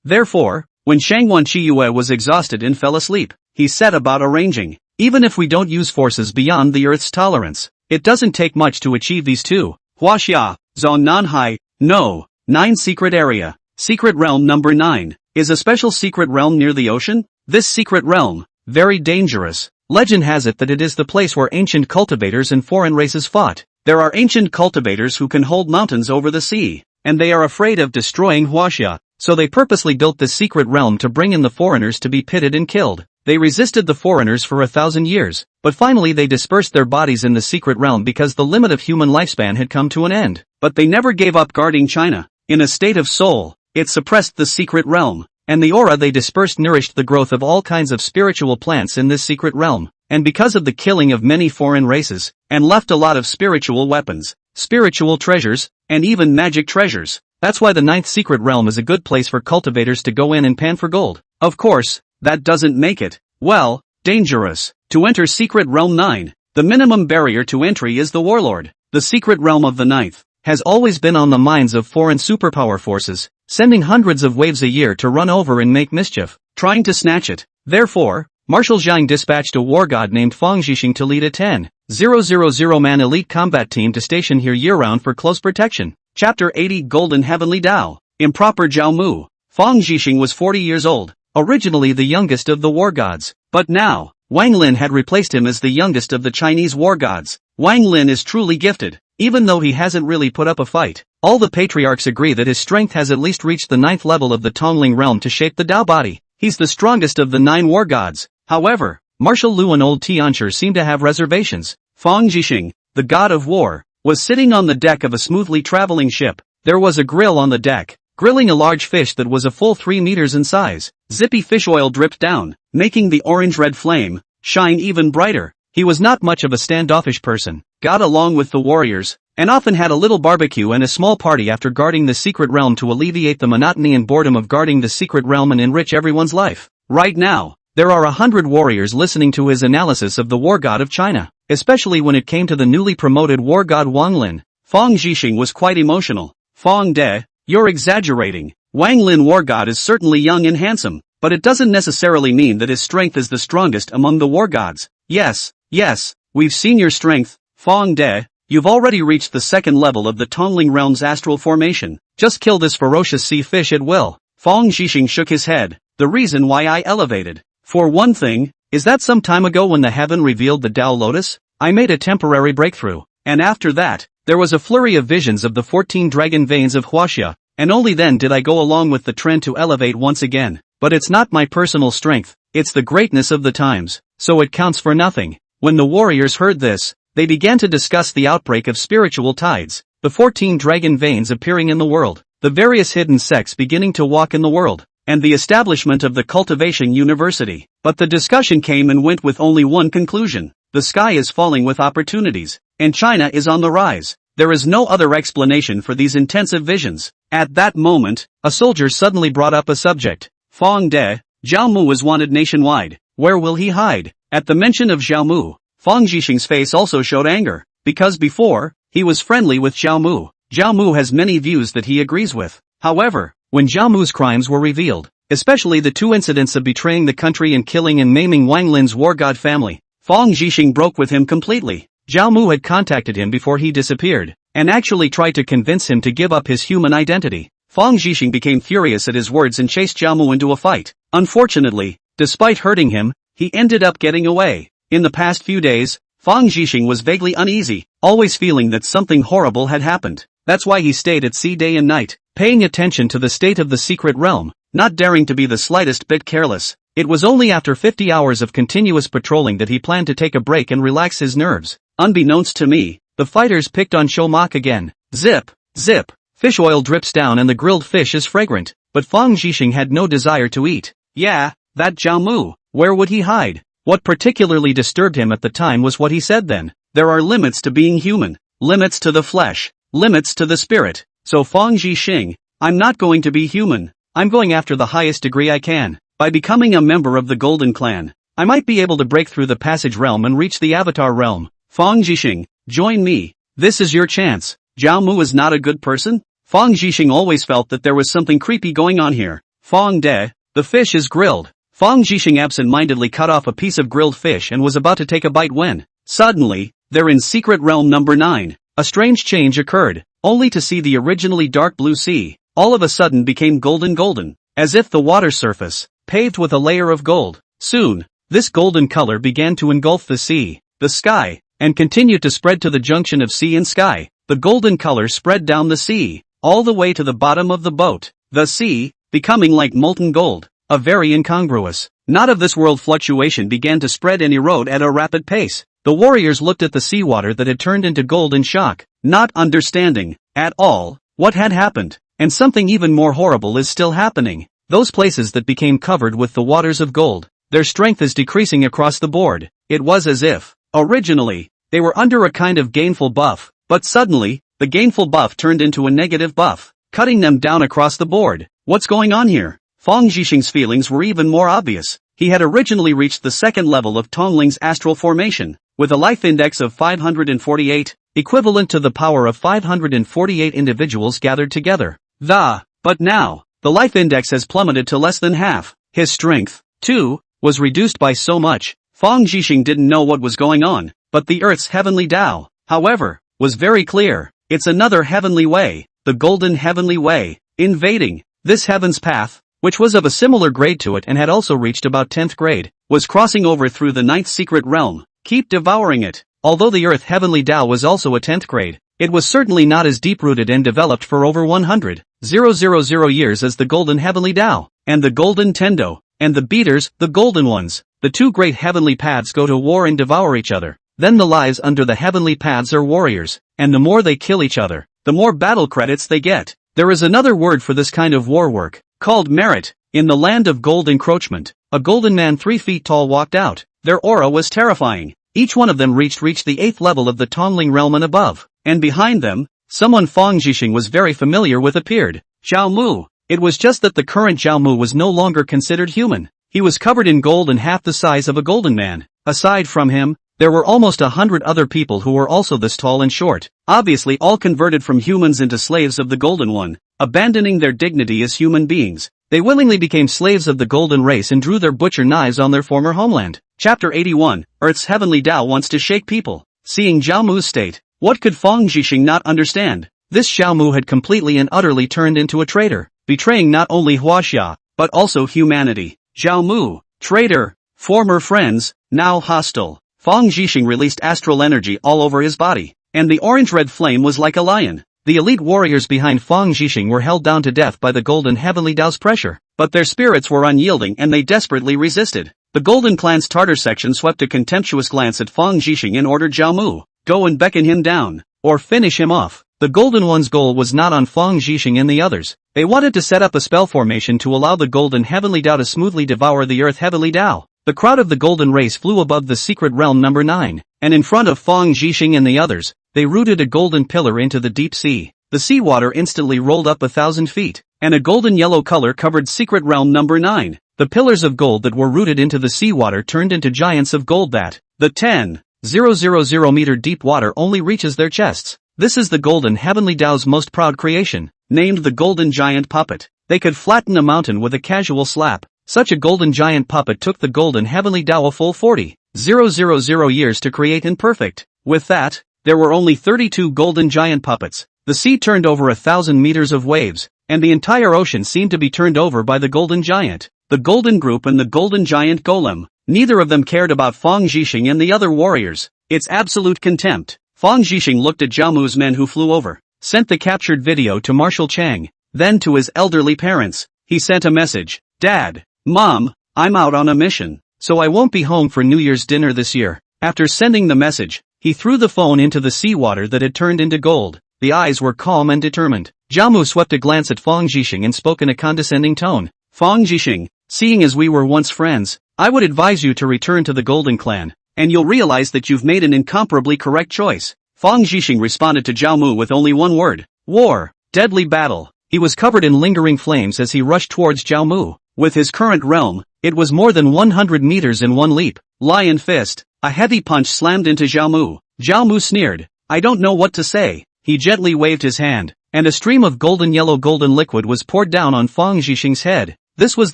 Therefore, when Shanguan Chiyue was exhausted and fell asleep, he set about arranging. Even if we don't use forces beyond the Earth's tolerance, it doesn't take much to achieve these two. Huaxia, Zhong Nanhai, no. 9 Secret Area. Secret Realm number 9. Is a special secret realm near the ocean? This secret realm, very dangerous. Legend has it that it is the place where ancient cultivators and foreign races fought. There are ancient cultivators who can hold mountains over the sea, and they are afraid of destroying Huaxia. So they purposely built this secret realm to bring in the foreigners to be pitted and killed. They resisted the foreigners for 1,000 years, but finally they dispersed their bodies in the secret realm because the limit of human lifespan had come to an end. But they never gave up guarding China. In a state of soul, it suppressed the secret realm, and the aura they dispersed nourished the growth of all kinds of spiritual plants in this secret realm, and because of the killing of many foreign races, and left a lot of spiritual weapons, spiritual treasures, and even magic treasures. That's why the 9th secret realm is a good place for cultivators to go in and pan for gold. Of course, that doesn't make it, well, Dangerous. To enter Secret Realm 9, the minimum barrier to entry is the Warlord. The secret realm of the ninth has always been on the minds of foreign superpower forces, sending hundreds of waves a year to run over and make mischief, trying to snatch it. Therefore, Marshal Zhang dispatched a war god named Fang Zhixing to lead a 10,000-man elite combat team to station here year-round for close protection. Chapter 80 Golden Heavenly Tao. Improper Jiao Mu. Fang Zhixing was 40 years old, originally the youngest of the war gods. But now, Wang Lin had replaced him as the youngest of the Chinese war gods. Wang Lin is truly gifted, even though he hasn't really put up a fight. All the patriarchs agree that his strength has at least reached the 9th level of the Tongling realm to shape the Tao body. He's the strongest of the 9 war gods. However, Marshal Lu and old Tianchi seem to have reservations. Fang Zhixing, the god of war, was sitting on the deck of a smoothly traveling ship. There was a grill on the deck, grilling a large fish that was a full 3 meters in size. Zippy fish oil dripped down, making the orange-red flame shine even brighter. He was not much of a standoffish person, got along with the warriors, and often had a little barbecue and a small party after guarding the secret realm to alleviate the monotony and boredom of guarding the secret realm and enrich everyone's life. Right now, there are 100 warriors listening to his analysis of the war god of China, especially when it came to the newly promoted war god Wang Lin. Fang Zhixing was quite emotional. Fang De, you're exaggerating. Wang Lin war god is certainly young and handsome, but it doesn't necessarily mean that his strength is the strongest among the war gods. Yes, we've seen your strength, Fang De. You've already reached the 2nd level of the Tongling realm's astral formation. Just kill this ferocious sea fish at will. Fang Zhixing shook his head. The reason why I elevated, for one thing, is that some time ago when the heaven revealed the Tao Lotus, I made a temporary breakthrough, and after that, there was a flurry of visions of the 14 dragon veins of Huaxia, and only then did I go along with the trend to elevate once again. But it's not my personal strength, it's the greatness of the times, so it counts for nothing. When the warriors heard this, they began to discuss the outbreak of spiritual tides, the 14 dragon veins appearing in the world, the various hidden sects beginning to walk in the world, and the establishment of the Cultivation University. But the discussion came and went with only one conclusion. The sky is falling with opportunities, and China is on the rise. There is no other explanation for these intensive visions. At that moment, a soldier suddenly brought up a subject. Fang De, Jiao Mu is wanted nationwide. Where will he hide? At the mention of Jiao Mu, Fang Zhixing's face also showed anger, because before, he was friendly with Jiao Mu. Jiao Mu has many views that he agrees with. However, when Jiao Mu's crimes were revealed, especially the 2 incidents of betraying the country and killing and maiming Wang Lin's war god family, Fang Zhixing broke with him completely. Jiao Mu had contacted him before he disappeared, and actually tried to convince him to give up his human identity. Fang Zhixing became furious at his words and chased Jiao Mu into a fight. Unfortunately, despite hurting him, he ended up getting away. In the past few days, Fang Zhixing was vaguely uneasy, always feeling that something horrible had happened. That's why he stayed at sea day and night, paying attention to the state of the secret realm, not daring to be the slightest bit careless. It was only after 50 hours of continuous patrolling that he planned to take a break and relax his nerves. Unbeknownst to me, the fighters picked on Shomak again. Zip, zip. Fish oil drips down and the grilled fish is fragrant, but Fang Zhixing had no desire to eat. Yeah, that Jiao Mu. Where would he hide? What particularly disturbed him at the time was what he said then. There are limits to being human, limits to the flesh, limits to the spirit. So Fang Zhixing, I'm not going to be human. I'm going after the highest degree I can. By becoming a member of the Golden Clan, I might be able to break through the passage realm and reach the Avatar realm. Fang Zhixing, join me. This is your chance. Jiao Mu is not a good person? Fang Zhixing always felt that there was something creepy going on here. Fang De, the fish is grilled. Fang Zhixing absent-mindedly cut off a piece of grilled fish and was about to take a bite when, suddenly, they're in secret realm number 9. A strange change occurred, only to see the originally dark blue sea, all of a sudden became golden, as if the water surface, paved with a layer of gold. Soon, this golden color began to engulf the sea, the sky, and continued to spread to the junction of sea and sky. The golden color spread down the sea, all the way to the bottom of the boat. The sea, becoming like molten gold. A very incongruous, not of this world fluctuation began to spread and erode at a rapid pace. The warriors looked at the seawater that had turned into gold in shock, not understanding, at all, what had happened. And something even more horrible is still happening. Those places that became covered with the waters of gold, their strength is decreasing across the board. It was as if, originally, they were under a kind of gainful buff, but suddenly, the gainful buff turned into a negative buff, cutting them down across the board. What's going on here? Fang Zhixing's feelings were even more obvious. He had originally reached the second level of Tongling's astral formation, with a life index of 548, equivalent to the power of 548 individuals gathered together. But now, the life index has plummeted to less than half. His strength, too, was reduced by so much. Fang Zhixing didn't know what was going on, but the Earth's heavenly Tao, however, was very clear. It's another heavenly way, the golden heavenly way, invading. This heaven's path, which was of a similar grade to it and had also reached about 10th grade, was crossing over through the 9th secret realm. Keep devouring it. Although the Earth heavenly Tao was also a 10th grade, it was certainly not as deep-rooted and developed for over 100,000 years as the golden heavenly Tao, and the golden Tendo, and the beaters, the golden ones. The two great heavenly paths go to war and devour each other. Then the lives under the heavenly paths are warriors, and the more they kill each other, the more battle credits they get. There is another word for this kind of war work, called merit. In the land of gold encroachment, a golden man 3 feet tall walked out. Their aura was terrifying. Each one of them reached the 8th level of the Tongling realm and above, and behind them, someone Fang Zhixing was very familiar with appeared. Zhao Mu. It was just that the current Zhao Mu was no longer considered human. He was covered in gold and half the size of a golden man. Aside from him, there were almost 100 other people who were also this tall and short, obviously all converted from humans into slaves of the Golden One, abandoning their dignity as human beings. They willingly became slaves of the Golden Race and drew their butcher knives on their former homeland. Chapter 81, Earth's heavenly Tao wants to shake people. Seeing Zhao Mu's state, what could Fang Zhixing not understand? This Zhao Mu had completely and utterly turned into a traitor, betraying not only Huaxia, but also humanity. Zhao Mu, traitor, former friends, now hostile. Fang Zhixing released astral energy all over his body, and the orange-red flame was like a lion. The elite warriors behind Fang Zhixing were held down to death by the golden heavenly Tao's pressure, but their spirits were unyielding and they desperately resisted. The Golden Clan's Tartar section swept a contemptuous glance at Fang Zhixing and ordered Zhao Mu, go and beckon him down, or finish him off. The Golden One's goal was not on Fang Zhixing and the others. They wanted to set up a spell formation to allow the golden heavenly Tao to smoothly devour the Earth heavenly Tao. The crowd of the golden race flew above the secret realm number 9, and in front of Fang Zhixing and the others, they rooted a golden pillar into the deep sea. The seawater instantly rolled up 1,000 feet, and a golden yellow color covered secret realm number 9. The pillars of gold that were rooted into the seawater turned into giants of gold that, the 10,000 meter deep water only reaches their chests. This is the golden heavenly Tao's most proud creation, named the golden giant puppet. They could flatten a mountain with a casual slap. Such a golden giant puppet took the golden heavenly Tao a full 40,000 years to create and perfect. With that, there were only 32 golden giant puppets. The sea turned over 1,000 meters of waves, and the entire ocean seemed to be turned over by the golden giant, the golden group and the golden giant golem. Neither of them cared about Fang Zhixing and the other warriors. It's absolute contempt. Fang Zhixing looked at Zhao Mu's men who flew over, sent the captured video to Marshal Chang, then to his elderly parents. He sent a message, Dad, Mom, I'm out on a mission, so I won't be home for New Year's dinner this year. After sending the message, he threw the phone into the seawater that had turned into gold. The eyes were calm and determined. Zhao Mu swept a glance at Fang Zhixing and spoke in a condescending tone. Fang Zhixing, seeing as we were once friends, I would advise you to return to the Golden Clan, and you'll realize that you've made an incomparably correct choice. Fang Zhixing responded to Zhao Mu with only one word. War. Deadly battle. He was covered in lingering flames as he rushed towards Zhao Mu. With his current realm, it was more than 100 meters in one leap. Lion fist. A heavy punch slammed into Zhao Mu. Zhao Mu sneered. I don't know what to say. He gently waved his hand, and a stream of golden yellow golden liquid was poured down on Fang Zhixing's head. This was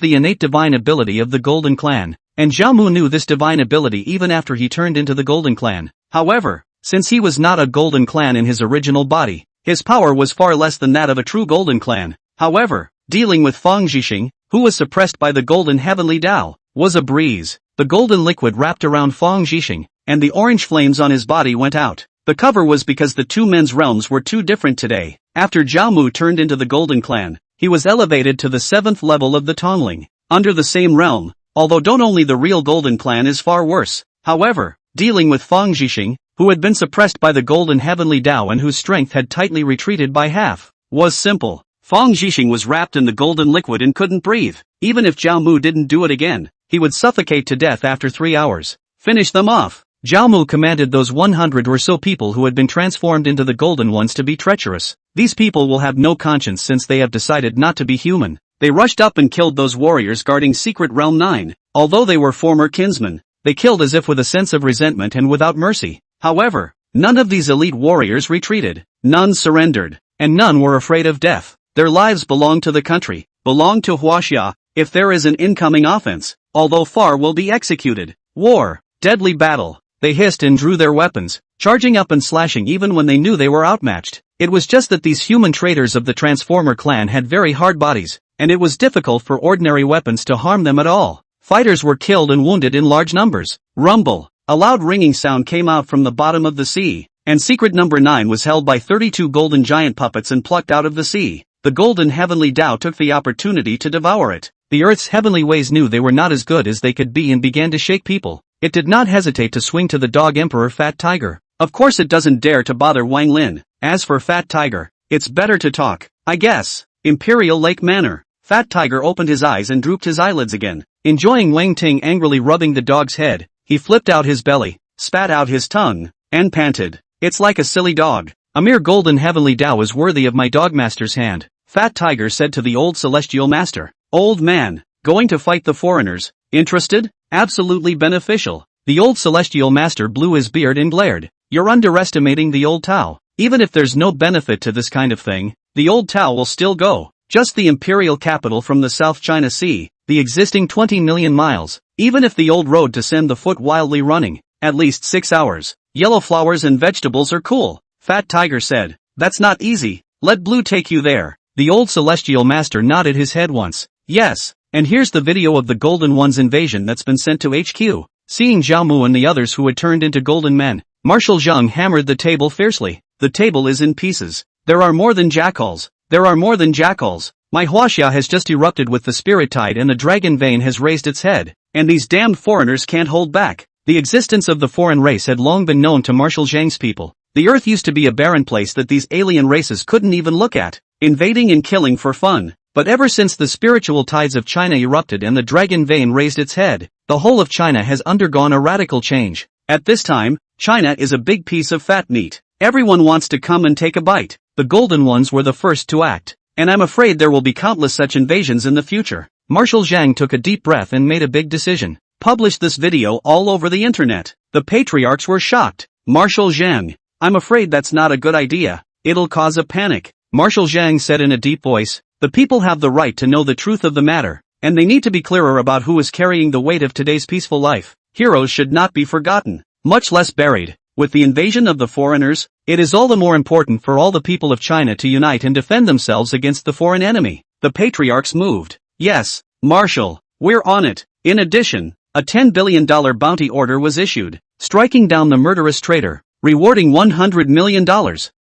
the innate divine ability of the Golden Clan, and Zhao Mu knew this divine ability even after he turned into the Golden Clan. However, since he was not a Golden Clan in his original body, his power was far less than that of a true Golden Clan. However, dealing with Fang Zhixing, who was suppressed by the golden heavenly Tao, was a breeze. The golden liquid wrapped around Fang Zhixing, and the orange flames on his body went out. The cover was because the two men's realms were too different today. After Zhao Mu turned into the Golden Clan, he was elevated to the 7th level of the Tongling, under the same realm, although don't only the real Golden Clan is far worse. However, dealing with Fang Zhixing, who had been suppressed by the golden heavenly Tao and whose strength had tightly retreated by half, was simple. Fang Zhixing was wrapped in the golden liquid and couldn't breathe. Even if Zhao Mu didn't do it again, he would suffocate to death after 3 hours. Finish them off. Zhao Mu commanded those 100 or so people who had been transformed into the Golden Ones to be treacherous. These people will have no conscience since they have decided not to be human. They rushed up and killed those warriors guarding Secret Realm 9. Although they were former kinsmen, they killed as if with a sense of resentment and without mercy. However, none of these elite warriors retreated. None surrendered. And none were afraid of death. Their lives belong to the country, belong to Huaxia. If there is an incoming offense, although far will be executed. War. Deadly battle. They hissed and drew their weapons, charging up and slashing even when they knew they were outmatched. It was just that these human traitors of the Transformer clan had very hard bodies, and it was difficult for ordinary weapons to harm them at all. Fighters were killed and wounded in large numbers. Rumble. A loud ringing sound came out from the bottom of the sea, and secret number 9 was held by 32 golden giant puppets and plucked out of the sea. The golden heavenly Tao took the opportunity to devour it. The Earth's heavenly ways knew they were not as good as they could be and began to shake people. It did not hesitate to swing to the dog emperor Fat Tiger. Of course it doesn't dare to bother Wang Lin. As for Fat Tiger, it's better to talk, I guess. Imperial Lake Manor. Fat Tiger opened his eyes and drooped his eyelids again. Enjoying Wang Ting angrily rubbing the dog's head, he flipped out his belly, spat out his tongue, and panted. It's like a silly dog. A mere golden heavenly Tao is worthy of my dogmaster's hand, Fat Tiger said to the old celestial master. Old man, going to fight the foreigners, interested? Absolutely beneficial. The old celestial master blew his beard and glared. You're underestimating the old Tao. Even if there's no benefit to this kind of thing, the old Tao will still go. Just the imperial capital from the South China Sea, the existing 20 million miles. Even if the old road to send the foot wildly running, at least 6 hours. Yellow flowers and vegetables are cool, Fat Tiger said. That's not easy. Let Blue take you there. The old celestial master nodded his head once. Yes, and here's the video of the Golden One's invasion that's been sent to HQ. Seeing Zhao Mu and the others who had turned into golden men, Marshal Zhang hammered the table fiercely. The table is in pieces. There are more than jackals. There are more than jackals. My Huaxia has just erupted with the spirit tide and the dragon vein has raised its head. And these damned foreigners can't hold back. The existence of the foreign race had long been known to Marshal Zhang's people. The earth used to be a barren place that these alien races couldn't even look at, invading and killing for fun. But ever since the spiritual tides of China erupted and the dragon vein raised its head, the whole of China has undergone a radical change. At this time, China is a big piece of fat meat. Everyone wants to come and take a bite. The golden ones were the first to act. And I'm afraid there will be countless such invasions in the future. Marshal Zhang took a deep breath and made a big decision. Publish this video all over the internet. The patriarchs were shocked. Marshal Zhang, I'm afraid that's not a good idea. It'll cause a panic. Marshal Zhang said in a deep voice. The people have the right to know the truth of the matter, and they need to be clearer about who is carrying the weight of today's peaceful life. Heroes should not be forgotten, much less buried. With the invasion of the foreigners, it is all the more important for all the people of China to unite and defend themselves against the foreign enemy. The patriarchs moved. Yes, Marshal, we're on it. In addition, a $10 billion bounty order was issued, striking down the murderous traitor, rewarding $100 million.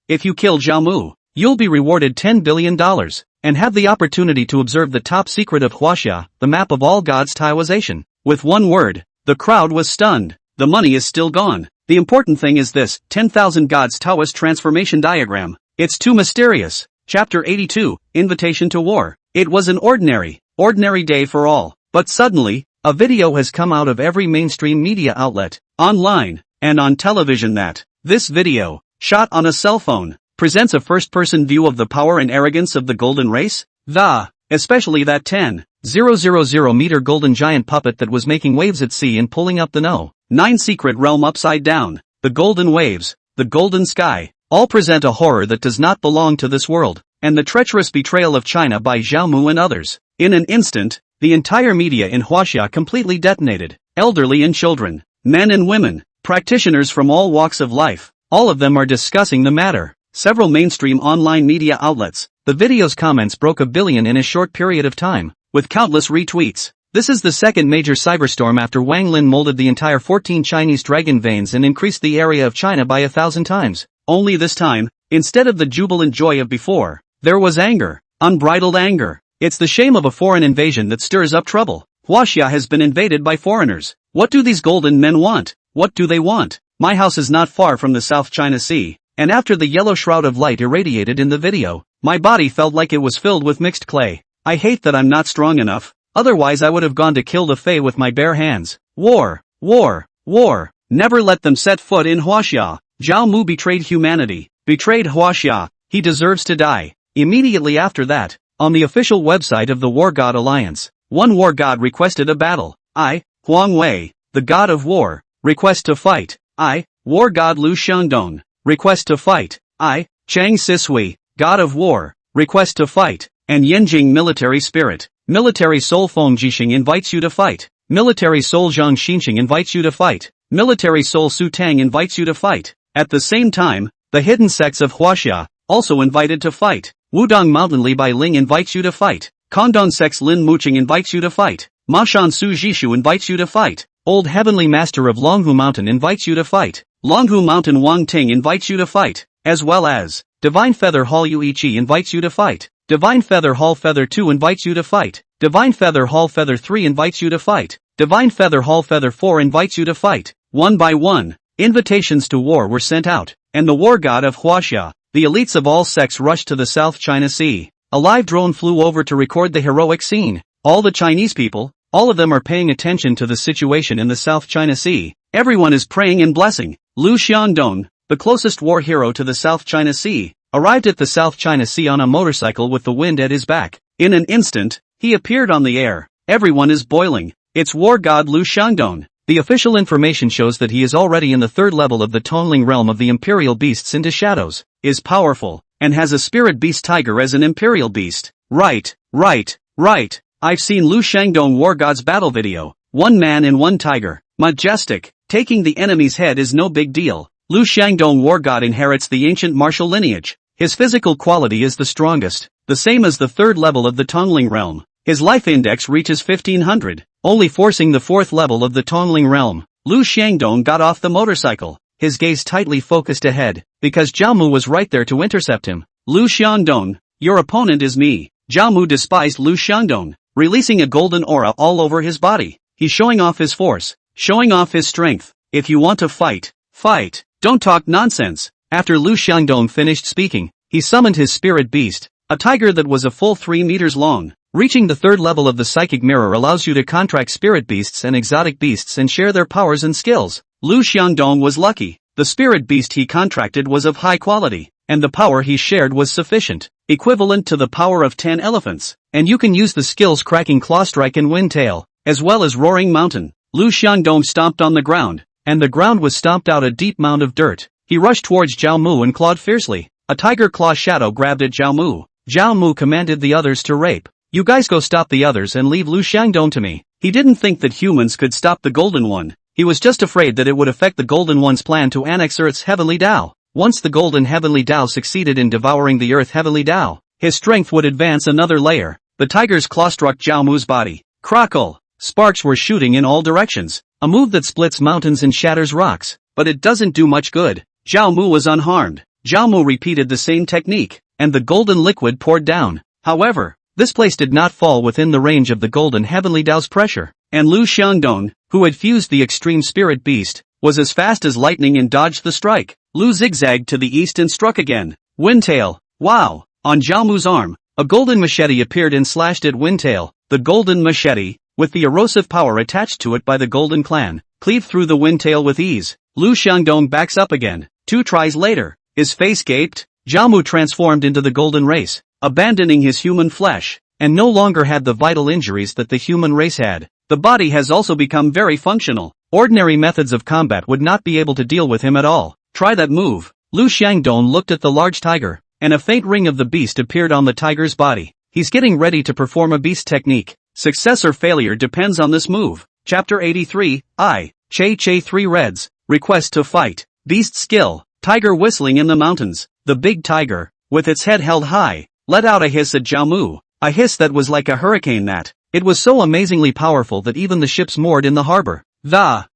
If you kill Zhao Mu, you'll be rewarded $10 billion. And have the opportunity to observe the top secret of Huaxia, the map of all gods' Taoization. With one word, the crowd was stunned. The money is still gone. The important thing is this, 10,000 gods Taoist transformation diagram. It's too mysterious. Chapter 82, Invitation to War. It was an ordinary day for all. But suddenly, a video has come out of every mainstream media outlet, online, and on television that, this video, shot on a cell phone, presents a first-person view of the power and arrogance of the golden race? Especially that 10,000 meter golden giant puppet that was making waves at sea and pulling up the 9 secret realm upside down. The golden waves, the golden sky, all present a horror that does not belong to this world, and the treacherous betrayal of China by Zhao Mu and others. In an instant, the entire media in Huaxia completely detonated. Elderly and children, men and women, practitioners from all walks of life, all of them are discussing the matter. Several mainstream online media outlets. The video's comments broke 1 billion in a short period of time, with countless retweets. This is the second major cyberstorm after Wang Lin molded the entire 14 Chinese dragon veins and increased the area of China by 1,000 times. Only this time, instead of the jubilant joy of before, there was anger, unbridled anger. It's the shame of a foreign invasion that stirs up trouble. Huaxia has been invaded by foreigners. What do these golden men want? What do they want? My house is not far from the South China Sea. And after the yellow shroud of light irradiated in the video, my body felt like it was filled with mixed clay. I hate that I'm not strong enough, otherwise I would have gone to kill the Fae with my bare hands. War, war, war. Never let them set foot in Huaxia. Zhao Mu betrayed humanity, betrayed Huaxia. He deserves to die. Immediately after that, On the official website of the War God Alliance, one war god requested a battle. I, Huang Wei, the god of war, request to fight. I, war god Lu Xiangdong, request to fight. I, Chang Sisui, god of war, request to fight. And Yanjing military spirit. Military soul Feng Jixing invites you to fight. Military soul Zhang Xinqing invites you to fight. Military soul Su Tang invites you to fight. At the same time, the hidden sects of Huaxia, also invited to fight. Wudong Mountain Li Bai Ling invites you to fight. Kondong sects Lin Muqing invites you to fight. Mashan Su Jishu invites you to fight. Old Heavenly Master of Longhu Mountain invites you to fight. Longhu Mountain Wang Ting invites you to fight. As well as, Divine Feather Hall Ui Chi invites you to fight. Divine Feather Hall Feather 2 invites you to fight. Divine Feather Hall Feather 3 invites you to fight. Divine Feather Hall Feather 4 invites you to fight. One by one, invitations to war were sent out, and the war god of Huaxia, the elites of all sects rushed to the South China Sea. A live drone flew over to record the heroic scene. All the Chinese people, all of them are paying attention to the situation in the South China Sea. Everyone is praying and blessing. Lu Xiangdong, the closest war hero to the South China Sea, arrived at the South China Sea on a motorcycle with the wind at his back. In an instant, he appeared on the air. Everyone is boiling. It's war god Lu Xiangdong. The official information shows that he is already in the third level of the Tongling realm of the Imperial Beasts into Shadows, is powerful, and has a spirit beast tiger as an Imperial Beast. Right. I've seen Lu Xiangdong war god's battle video. One man and one tiger. Majestic. Taking the enemy's head is no big deal. Lu Xiangdong war god inherits the ancient martial lineage. His physical quality is the strongest, the same as the third level of the Tongling realm. His life index reaches 1500, only forcing the fourth level of the Tongling realm. Lu Xiangdong got off the motorcycle, his gaze tightly focused ahead, because Zhao Mu was right there to intercept him. Lu Xiangdong, your opponent is me. Zhao Mu despised Lu Xiangdong, releasing a golden aura all over his body. He's showing off his force, showing off his strength. If you want to fight, fight. Don't talk nonsense. After Lu Xiangdong finished speaking, he summoned his spirit beast, a tiger that was a full 3 meters long. Reaching the third level of the psychic mirror allows you to contract spirit beasts and exotic beasts and share their powers and skills. Lu Xiangdong was lucky. The spirit beast he contracted was of high quality, and the power he shared was sufficient, equivalent to the power of 10 elephants. And you can use the skills Cracking Claw Strike and Wind Tail, as well as Roaring Mountain. Lu Xiangdong stomped on the ground, and the ground was stomped out a deep mound of dirt. He rushed towards Zhao Mu and clawed fiercely. A tiger claw shadow grabbed at Zhao Mu. Zhao Mu commanded the others to rape. You guys go stop the others and leave Lu Xiangdong to me. He didn't think that humans could stop the Golden One. He was just afraid that it would affect the Golden One's plan to annex Earth's Heavenly Tao. Once the Golden Heavenly Tao succeeded in devouring the Earth Heavenly Tao, his strength would advance another layer. The tiger's claw struck Zhao Mu's body. Crackle! Sparks were shooting in all directions. A move that splits mountains and shatters rocks. But it doesn't do much good. Zhao Mu was unharmed. Zhao Mu repeated the same technique, and the golden liquid poured down. However, this place did not fall within the range of the Golden Heavenly Tao's pressure, and Lu Xiangdong, who had fused the extreme spirit beast, was as fast as lightning and dodged the strike. Lu zigzagged to the east and struck again. Windtail. Wow! On Zhao Mu's arm, a golden machete appeared and slashed at Windtail. The golden machete, with the erosive power attached to it by the Golden Clan, cleaved through the Windtail with ease. Lu Xiangdong backs up again. 2 tries later, his face gaped. Zhao Mu transformed into the Golden Race, abandoning his human flesh, and no longer had the vital injuries that the human race had. The body has also become very functional. Ordinary methods of combat would not be able to deal with him at all. Try that move. Lu Xiangdong looked at the large tiger, and a faint ring of the beast appeared on the tiger's body. He's getting ready to perform a beast technique. Success or failure depends on this move. Chapter 83, I, Che 3 Reds, Request to Fight. Beast Skill. Tiger whistling in the mountains. The big tiger, with its head held high, let out a hiss at Zhao Mu. A hiss that was like a hurricane that. It was so amazingly powerful that even the ships moored in the harbor,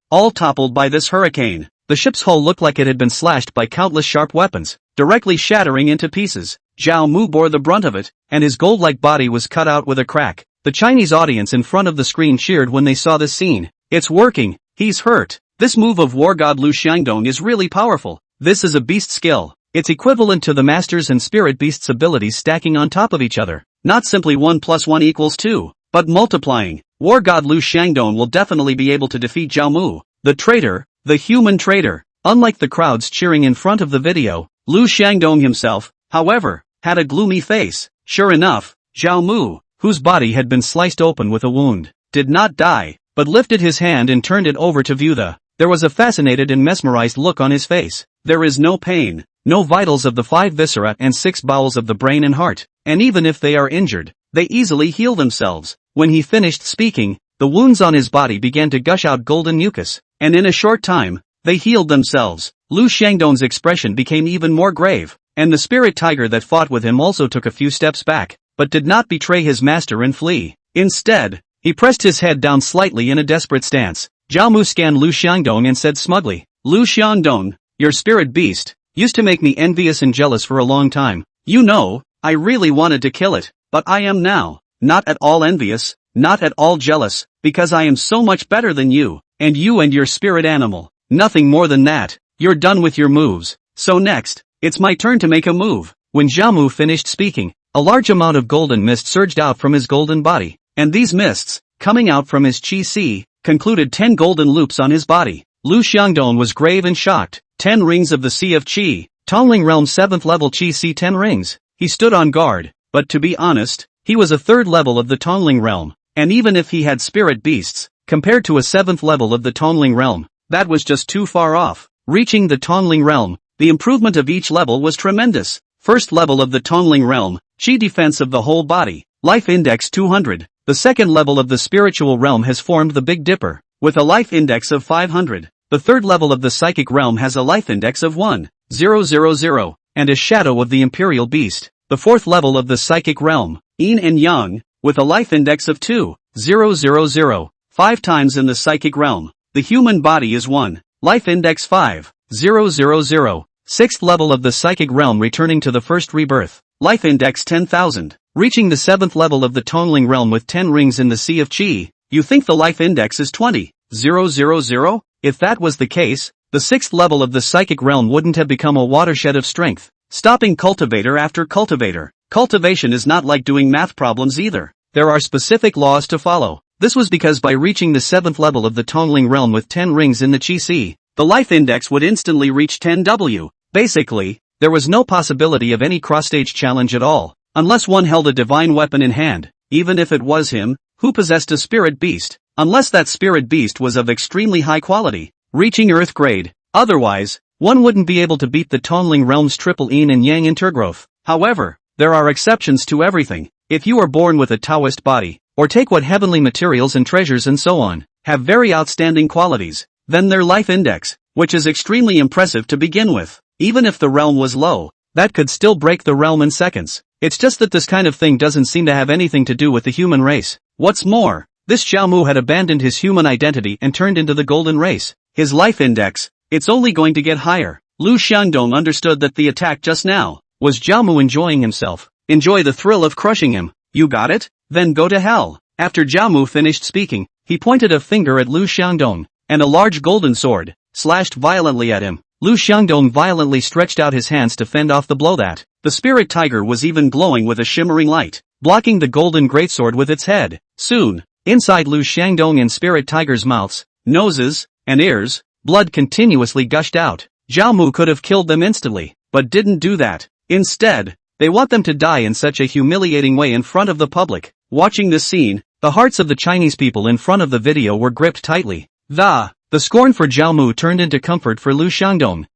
all toppled by this hurricane. The ship's hull looked like it had been slashed by countless sharp weapons, directly shattering into pieces. Zhao Mu bore the brunt of it, and his gold-like body was cut out with a crack. The Chinese audience in front of the screen cheered when they saw this scene. It's working. He's hurt. This move of war god Lu Xiangdong is really powerful. This is a beast skill. It's equivalent to the master's and spirit beast's abilities stacking on top of each other. Not simply 1 + 1 = 2, but multiplying. War god Lu Xiangdong will definitely be able to defeat Zhao Mu, the traitor, the human traitor. Unlike the crowds cheering in front of the video, Lu Xiangdong himself, however, had a gloomy face. Sure enough, Zhao Mu, whose body had been sliced open with a wound, did not die, but lifted his hand and turned it over to view the. There was a fascinated and mesmerized look on his face. There is no pain, no vitals of the 5 viscera and 6 bowels of the brain and heart, and even if they are injured, they easily heal themselves. When he finished speaking, the wounds on his body began to gush out golden mucus, and in a short time, they healed themselves. Lu Shangdong's expression became even more grave, and the spirit tiger that fought with him also took a few steps back, but did not betray his master and flee. Instead, he pressed his head down slightly in a desperate stance. Zhao Mu scanned Lu Xiangdong and said smugly, "Lu Xiangdong, your spirit beast, used to make me envious and jealous for a long time. You know, I really wanted to kill it, but I am now, not at all envious, not at all jealous, because I am so much better than you and your spirit animal. Nothing more than that. You're done with your moves, so next, it's my turn to make a move." When Zhao Mu finished speaking, a large amount of golden mist surged out from his golden body, and these mists, coming out from his qi, concluded 10 golden loops on his body. Lu Xiangdong was grave and shocked. 10 rings of the Sea of Qi, Tongling Realm 7th level Qi 10 rings. He stood on guard, but to be honest, he was a 3rd level of the Tongling Realm, and even if he had spirit beasts, compared to a 7th level of the Tongling Realm, that was just too far off. Reaching the Tongling Realm, the improvement of each level was tremendous. 1st level of the Tongling Realm, Qi defense of the whole body, life index 200. The 2nd level of the spiritual realm has formed the Big Dipper, with a life index of 500. The 3rd level of the psychic realm has a life index of 1,000, and a shadow of the imperial beast. The 4th level of the psychic realm, Yin and Yang, with a life index of 2,000. 5 times in the psychic realm, the human body is 1, life index 5,000. 6th level of the psychic realm returning to the first rebirth, life index 10,000. Reaching the 7th level of the Tongling realm with 10 rings in the Sea of Qi, you think the life index is 20,000? If that was the case, the 6th level of the psychic realm wouldn't have become a watershed of strength, stopping cultivator after cultivator. Cultivation is not like doing math problems either. There are specific laws to follow. This was because by reaching the 7th level of the Tongling realm with 10 rings in the Qi, the life index would instantly reach 10W. Basically, there was no possibility of any cross-stage challenge at all, unless one held a divine weapon in hand, even if it was him, who possessed a spirit beast, unless that spirit beast was of extremely high quality, reaching Earth grade. Otherwise, one wouldn't be able to beat the Tongling realm's triple Yin and Yang intergrowth. However, there are exceptions to everything. If you are born with a Taoist body, or take what heavenly materials and treasures and so on, have very outstanding qualities, then their life index, which is extremely impressive to begin with, even if the realm was low, that could still break the realm in seconds. It's just that this kind of thing doesn't seem to have anything to do with the human race. What's more, this Zhao Mu had abandoned his human identity and turned into the golden race. His life index, it's only going to get higher. Lu Xiangdong understood that the attack just now was Zhao Mu enjoying himself. Enjoy the thrill of crushing him. You got it? Then go to hell. After Zhao Mu finished speaking, he pointed a finger at Lu Xiangdong, and a large golden sword slashed violently at him. Lu Xiangdong violently stretched out his hands to fend off the blow that. The spirit tiger was even glowing with a shimmering light, blocking the golden greatsword with its head. Soon, inside Lu Xiangdong and spirit tiger's mouths, noses, and ears, blood continuously gushed out. Zhao Mu could have killed them instantly, but didn't do that. Instead, they want them to die in such a humiliating way in front of the public. Watching this scene, the hearts of the Chinese people in front of the video were gripped tightly. The scorn for Zhao Mu turned into comfort for Lu Xiangdong.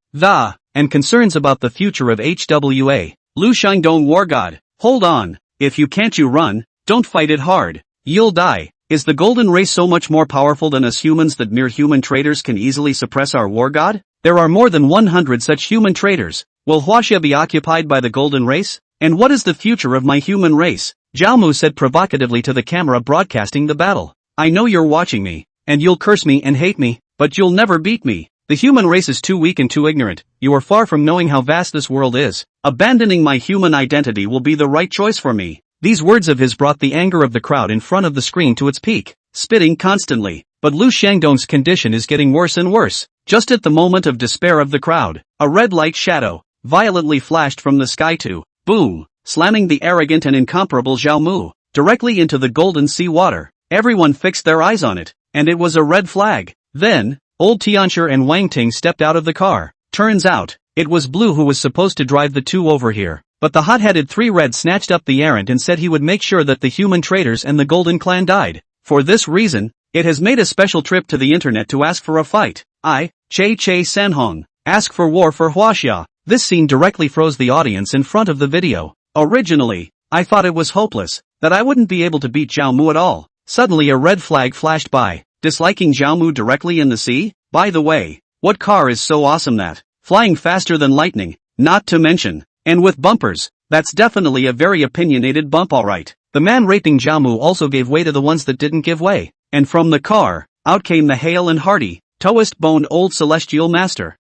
And concerns about the future of HWA. Lu Xiangdong war god, hold on, if you can't you run, don't fight it hard. You'll die. Is the golden race so much more powerful than us humans that mere human traitors can easily suppress our war god? There are more than 100 such human traitors. Will Huaxia be occupied by the golden race? And what is the future of my human race? Zhao Mu said provocatively to the camera broadcasting the battle. I know you're watching me, and you'll curse me and hate me, but you'll never beat me. The human race is too weak and too ignorant. You are far from knowing how vast this world is. Abandoning my human identity will be the right choice for me. These words of his brought the anger of the crowd in front of the screen to its peak, spitting constantly. But Lu Xiangdong's condition is getting worse and worse. Just at the moment of despair of the crowd, a red light shadow violently flashed from the sky to boom, slamming the arrogant and incomparable Zhao Mu directly into the golden sea water. Everyone fixed their eyes on it, and it was a red flag. Then, old Tianshi and Wang Ting stepped out of the car. Turns out, it was Blue who was supposed to drive the two over here. But the hot-headed 3 Red snatched up the errant and said he would make sure that the human traders and the Golden Clan died. For this reason, it has made a special trip to the internet to ask for a fight. Che Sanhong. Ask for war for Huaxia. This scene directly froze the audience in front of the video. Originally, I thought it was hopeless, that I wouldn't be able to beat Zhao Mu at all. Suddenly a red flag flashed by. Disliking Zhao Mu directly in the sea? By the way, what car is so awesome that? Flying faster than lightning, not to mention, and with bumpers. That's definitely a very opinionated bump, alright. The man raping Zhao Mu also gave way to the ones that didn't give way. And from the car, out came the hale and hearty, Taoist-boned old celestial master.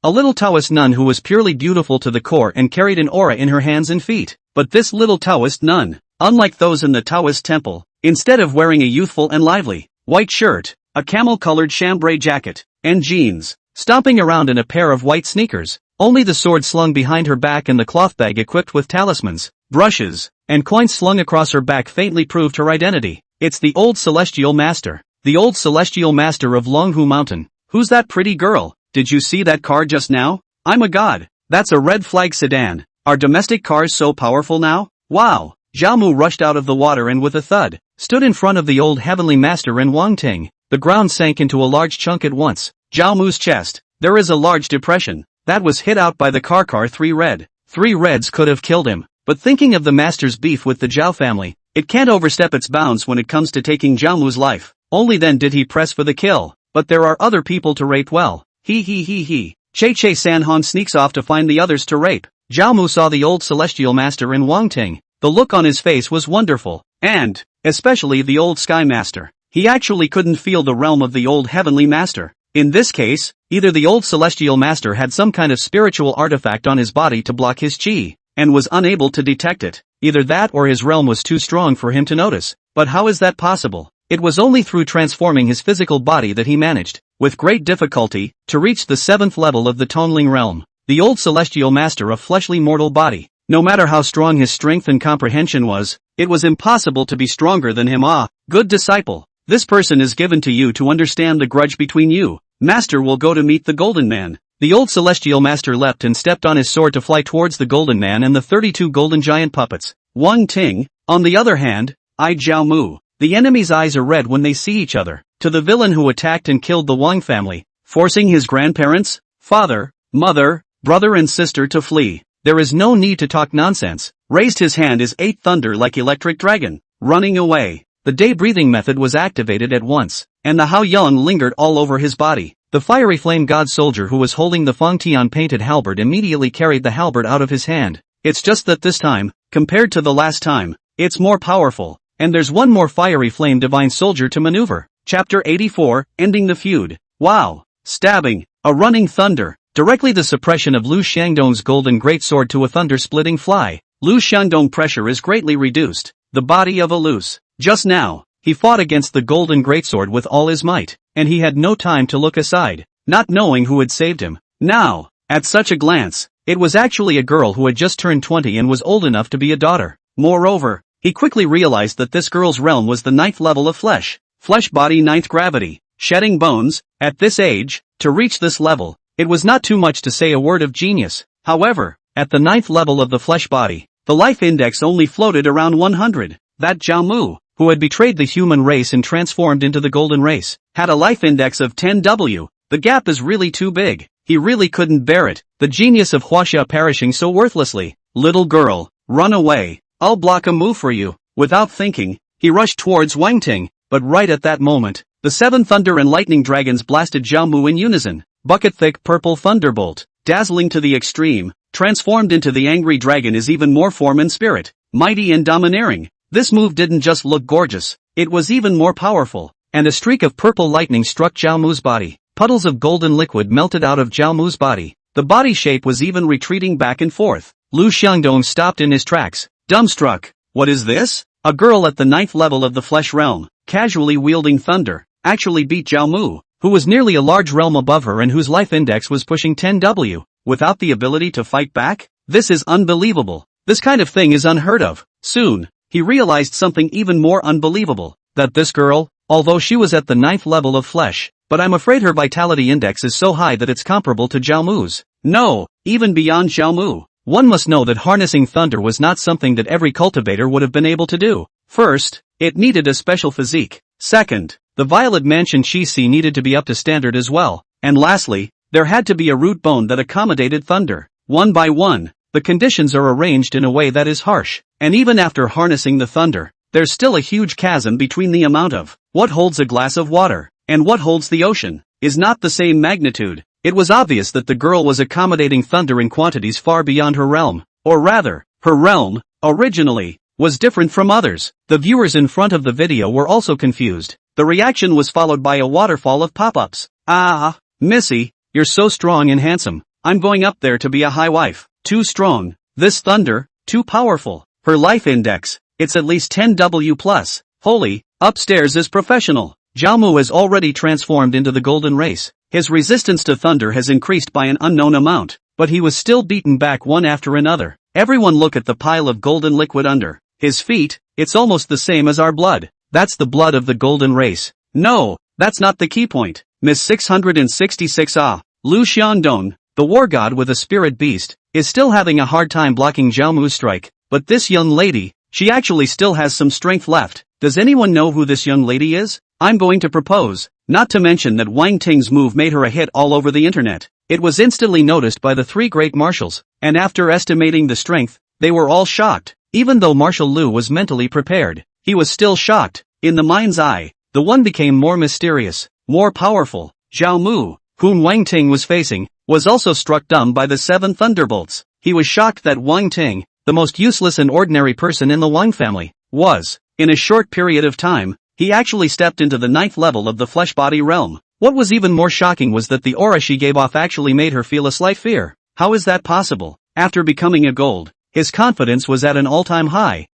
A little Taoist nun who was purely beautiful to the core and carried an aura in her hands and feet. But this little Taoist nun, unlike those in the Taoist temple, instead of wearing a youthful and lively, white shirt, a camel-colored chambray jacket, and jeans, stomping around in a pair of white sneakers, only the sword slung behind her back and the cloth bag equipped with talismans, brushes, and coins slung across her back faintly proved her identity. It's the old celestial master. The old celestial master of Longhu Mountain. Who's that pretty girl? Did you see that car just now? I'm a god. That's a red flag sedan. Are domestic cars so powerful now? Wow. Zhao Mu rushed out of the water and with a thud, stood in front of the old heavenly master and Wang Ting. The ground sank into a large chunk at once. Zhao Mu's chest. There is a large depression. That was hit out by the car 3 Red. 3 Reds could have killed him. But thinking of the master's beef with the Zhao family, it can't overstep its bounds when it comes to taking Zhao Mu's life. Only then did he press for the kill. But there are other people to rape well. He. Che Sanhong sneaks off to find the others to rape. Zhao Mu saw the old celestial master and Wang Ting. The look on his face was wonderful. And, especially the old sky master. He actually couldn't feel the realm of the old heavenly master. In this case, either the old celestial master had some kind of spiritual artifact on his body to block his chi, and was unable to detect it. Either that or his realm was too strong for him to notice. But how is that possible? It was only through transforming his physical body that he managed, with great difficulty, to reach the 7th level of the Tongling realm. The old celestial master of fleshly mortal body. No matter how strong his strength and comprehension was, it was impossible to be stronger than him. Good disciple. This person is given to you to understand the grudge between you. Master will go to meet the Golden Man. The old celestial master leapt and stepped on his sword to fly towards the Golden Man and the 32 golden giant puppets. Wang Ting, on the other hand, eyed Zhao Mu. The enemy's eyes are red when they see each other. To the villain who attacked and killed the Wang family, forcing his grandparents, father, mother, brother and sister to flee. There is no need to talk nonsense. Raised his hand as 8 thunder like electric dragon, running away. The day-breathing method was activated at once, and the Hao Yang lingered all over his body. The fiery flame god soldier who was holding the Feng Tian painted halberd immediately carried the halberd out of his hand. It's just that this time, compared to the last time, it's more powerful, and there's one more fiery flame divine soldier to maneuver. Chapter 84, Ending the Feud. Wow. Stabbing. A running thunder. Directly the suppression of Lu Shangdong's golden greatsword to a thunder-splitting fly. Lu Shangdong pressure is greatly reduced. The body of a loose. Just now, he fought against the golden greatsword with all his might, and he had no time to look aside, not knowing who had saved him. Now, at such a glance, it was actually a girl who had just turned 20 and was old enough to be a daughter. Moreover, he quickly realized that this girl's realm was the 9th level of flesh. Flesh body 9th gravity. Shedding bones. At this age, to reach this level, it was not too much to say a word of genius. However, at the 9th level of the flesh body, the life index only floated around 100. That Zhao Mu, who had betrayed the human race and transformed into the golden race, had a life index of 10W. The gap is really too big. He really couldn't bear it. The genius of Huaxia perishing so worthlessly. Little girl, run away. I'll block a move for you. Without thinking, he rushed towards Wang Ting, but right at that moment, the 7 thunder and lightning dragons blasted Zhao Mu in unison. Bucket-thick purple thunderbolt, dazzling to the extreme, transformed into the angry dragon is even more form and spirit, mighty and domineering. This move didn't just look gorgeous, it was even more powerful, and a streak of purple lightning struck Zhao Mu's body. Puddles of golden liquid melted out of Zhao Mu's body. The body shape was even retreating back and forth. Lu Xiangdong stopped in his tracks, dumbstruck. What is this? A girl at the 9th level of the flesh realm, casually wielding thunder, actually beat Zhao Mu, who was nearly a large realm above her and whose life index was pushing 10W, without the ability to fight back? This is unbelievable. This kind of thing is unheard of. Soon, he realized something even more unbelievable, that this girl, although she was at the 9th level of flesh, but I'm afraid her vitality index is so high that it's comparable to Zhao Mu's. No, even beyond Zhao Mu. one must know that harnessing thunder was not something that every cultivator would have been able to do. First, it needed a special physique. Second, the violet mansion Shi needed to be up to standard as well. And lastly, there had to be a root bone that accommodated thunder. One by one, the conditions are arranged in a way that is harsh. And even after harnessing the thunder, there's still a huge chasm between the amount of what holds a glass of water and what holds the ocean is not the same magnitude. It was obvious that the girl was accommodating thunder in quantities far beyond her realm. Or rather, her realm, originally, was different from others. The viewers in front of the video were also confused. The reaction was followed by a waterfall of pop-ups. Ah, Missy, you're so strong and handsome. I'm going up there to be a high wife. Too strong. This thunder, too powerful. Her life index, it's at least 10W plus. Holy, upstairs is professional. Xiaomu has already transformed into the golden race. His resistance to thunder has increased by an unknown amount, but he was still beaten back one after another. Everyone look at the pile of golden liquid under his feet. It's almost the same as our blood. That's the blood of the golden race. No, that's not the key point. Miss 666 Lu Xiandong, the war god with a spirit beast, is still having a hard time blocking Xiaomu's strike, but this young lady, she actually still has some strength left. Does anyone know who this young lady is? I'm going to propose, not to mention that Wang Ting's move made her a hit all over the internet. It was instantly noticed by the three great marshals, and after estimating the strength, they were all shocked. Even though Marshal Lu was mentally prepared, he was still shocked. In the mind's eye, the one became more mysterious, more powerful. Xiaomu, whom Wang Ting was facing, was also struck dumb by the 7 thunderbolts. He was shocked that Wang Ting, the most useless and ordinary person in the Wang family, was, in a short period of time, he actually stepped into the 9th level of the flesh body realm. What was even more shocking was that the aura she gave off actually made her feel a slight fear. How is that possible? After becoming a gold, his confidence was at an all-time high.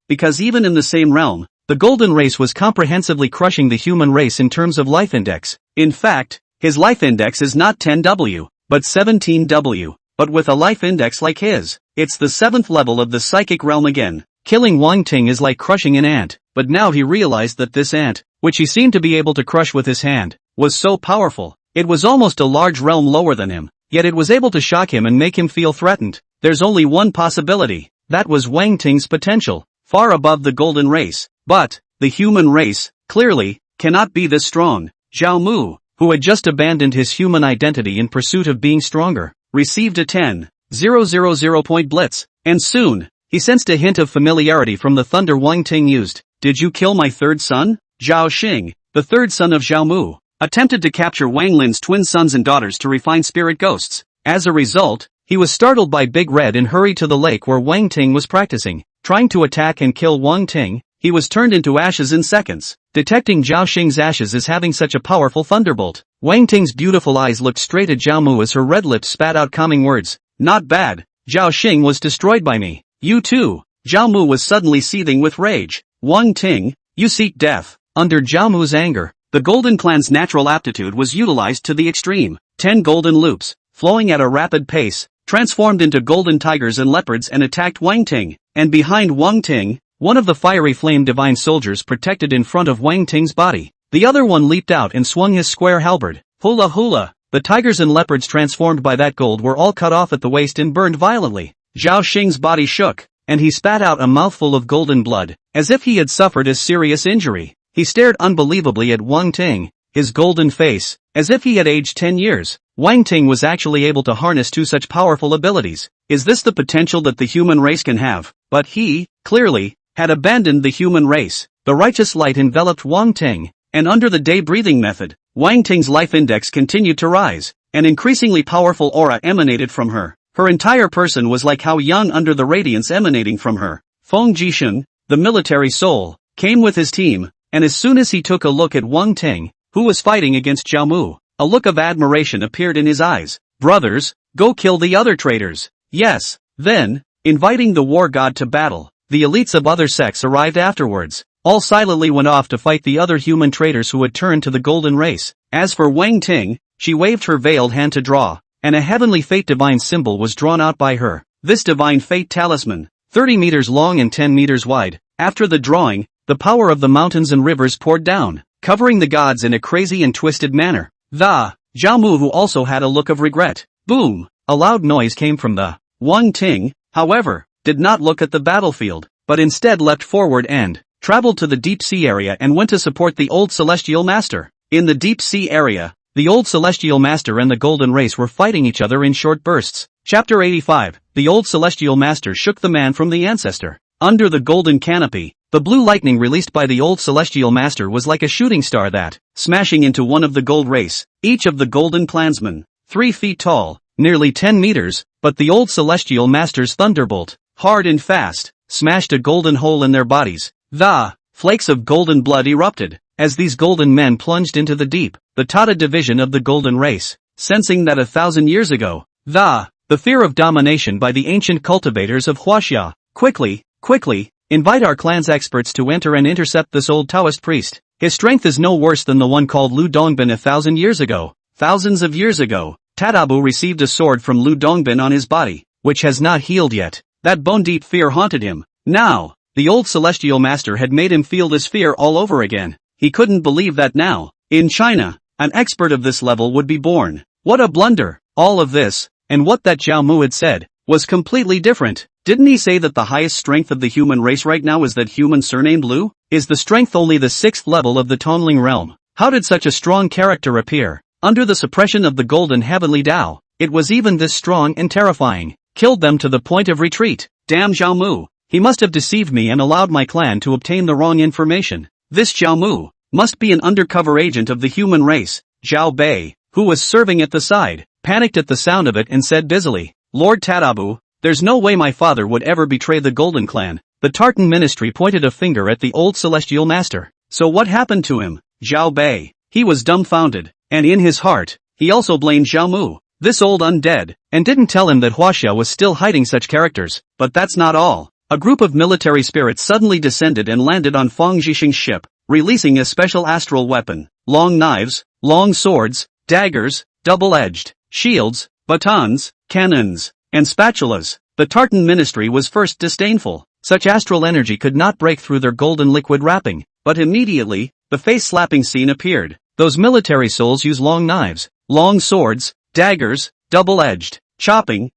Because even in the same realm, the golden race was comprehensively crushing the human race in terms of life index. In fact, his life index is not 10W, but 17W. But with a life index like his, it's the 7th level of the psychic realm again. Killing Wang Ting is like crushing an ant, but now he realized that this ant, which he seemed to be able to crush with his hand, was so powerful. It was almost a large realm lower than him, yet it was able to shock him and make him feel threatened. There's only one possibility. That was Wang Ting's potential, far above the golden race. But, the human race, clearly, cannot be this strong. Xiaomu, who had just abandoned his human identity in pursuit of being stronger, received a 10,000 point blitz, and soon, he sensed a hint of familiarity from the thunder Wang Ting used. Did you kill my third son? Zhao Xing, the third son of Xiaomu, attempted to capture Wang Lin's twin sons and daughters to refine spirit ghosts. As a result, he was startled by Big Red and hurried to the lake where Wang Ting was practicing. Trying to attack and kill Wang Ting, he was turned into ashes in seconds. Detecting Zhao Xing's ashes as having such a powerful thunderbolt, Wang Ting's beautiful eyes looked straight at Xiaomu as her red lips spat out calming words. Not bad. Zhao Xing was destroyed by me. You too. Xiaomu was suddenly seething with rage. Wang Ting, you seek death. Under Xiaomu's anger, the Golden Clan's natural aptitude was utilized to the extreme. 10 golden loops, flowing at a rapid pace, transformed into golden tigers and leopards and attacked Wang Ting. And behind Wang Ting, one of the fiery flame divine soldiers protected in front of Wang Ting's body. The other one leaped out and swung his square halberd. Hula hula. The tigers and leopards transformed by that gold were all cut off at the waist and burned violently. Zhao Xing's body shook, and he spat out a mouthful of golden blood, as if he had suffered a serious injury. He stared unbelievably at Wang Ting, his golden face, as if he had aged 10 years. Wang Ting was actually able to harness 2 such powerful abilities. Is this the potential that the human race can have? But he, clearly, had abandoned the human race. The righteous light enveloped Wang Ting, and under the day breathing method, Wang Ting's life index continued to rise. An increasingly powerful aura emanated from her. Her entire person was like how young under the radiance emanating from her. Feng Jishun, the military soul, came with his team, and as soon as he took a look at Wang Ting, who was fighting against Xiaomu, a look of admiration appeared in his eyes. Brothers, go kill the other traitors. Yes. Then, inviting the war god to battle, the elites of other sects arrived afterwards. All silently went off to fight the other human traitors who had turned to the golden race. As for Wang Ting, she waved her veiled hand to draw, and a heavenly fate divine symbol was drawn out by her. This divine fate talisman, 30 meters long and 10 meters wide. After the drawing, the power of the mountains and rivers poured down, covering the gods in a crazy and twisted manner. Xiaomu, who also had a look of regret. Boom! A loud noise came from the Wang Ting, however, did not look at the battlefield, but instead leapt forward and traveled to the deep sea area and went to support the old celestial master. In the deep sea area, the old celestial master and the golden race were fighting each other in short bursts. Chapter 85. The old celestial master shook the man from the ancestor. Under the golden canopy, the blue lightning released by the old celestial master was like a shooting star that, smashing into one of the gold race, each of the golden clansmen, 3 feet tall, nearly 10 meters, but the old celestial master's thunderbolt, hard and fast, smashed a golden hole in their bodies. The flakes of golden blood erupted, as these golden men plunged into the deep, the Tata division of the golden race, sensing that 1,000 years ago, the fear of domination by the ancient cultivators of Huaxia. Quickly, invite our clan's experts to enter and intercept this old Taoist priest. His strength is no worse than the one called Lu Dongbin 1,000 years ago. Thousands of years ago, Tadabu received a sword from Lu Dongbin on his body, which has not healed yet. That bone-deep fear haunted him. Now, the old celestial master had made him feel this fear all over again. He couldn't believe that now, in China, an expert of this level would be born. What a blunder! All of this, and what that Zhao Mu had said, was completely different. Didn't he say that the highest strength of the human race right now is that human surnamed Lu? Is the strength only the 6th level of the Tonling realm? How did such a strong character appear? Under the suppression of the golden heavenly Tao, it was even this strong and terrifying. Killed them to the point of retreat. Damn Zhao Mu. He must have deceived me and allowed my clan to obtain the wrong information. This Zhao Mu must be an undercover agent of the human race. Zhao Bei, who was serving at the side, panicked at the sound of it and said busily, Lord Tadabu, there's no way my father would ever betray the Golden Clan. The Tartan ministry pointed a finger at the old celestial master. So what happened to him? Zhao Bei. He was dumbfounded, and in his heart, he also blamed Zhao Mu, this old undead, and didn't tell him that Huaxia was still hiding such characters. But that's not all. A group of military spirits suddenly descended and landed on Feng Zhixing's ship, releasing a special astral weapon, long knives, long swords, daggers, double-edged, shields, batons, cannons, and spatulas. The Tartan ministry was first disdainful. Such astral energy could not break through their golden liquid wrapping, but immediately, the face-slapping scene appeared. Those military souls use long knives, long swords, daggers, double-edged, chopping,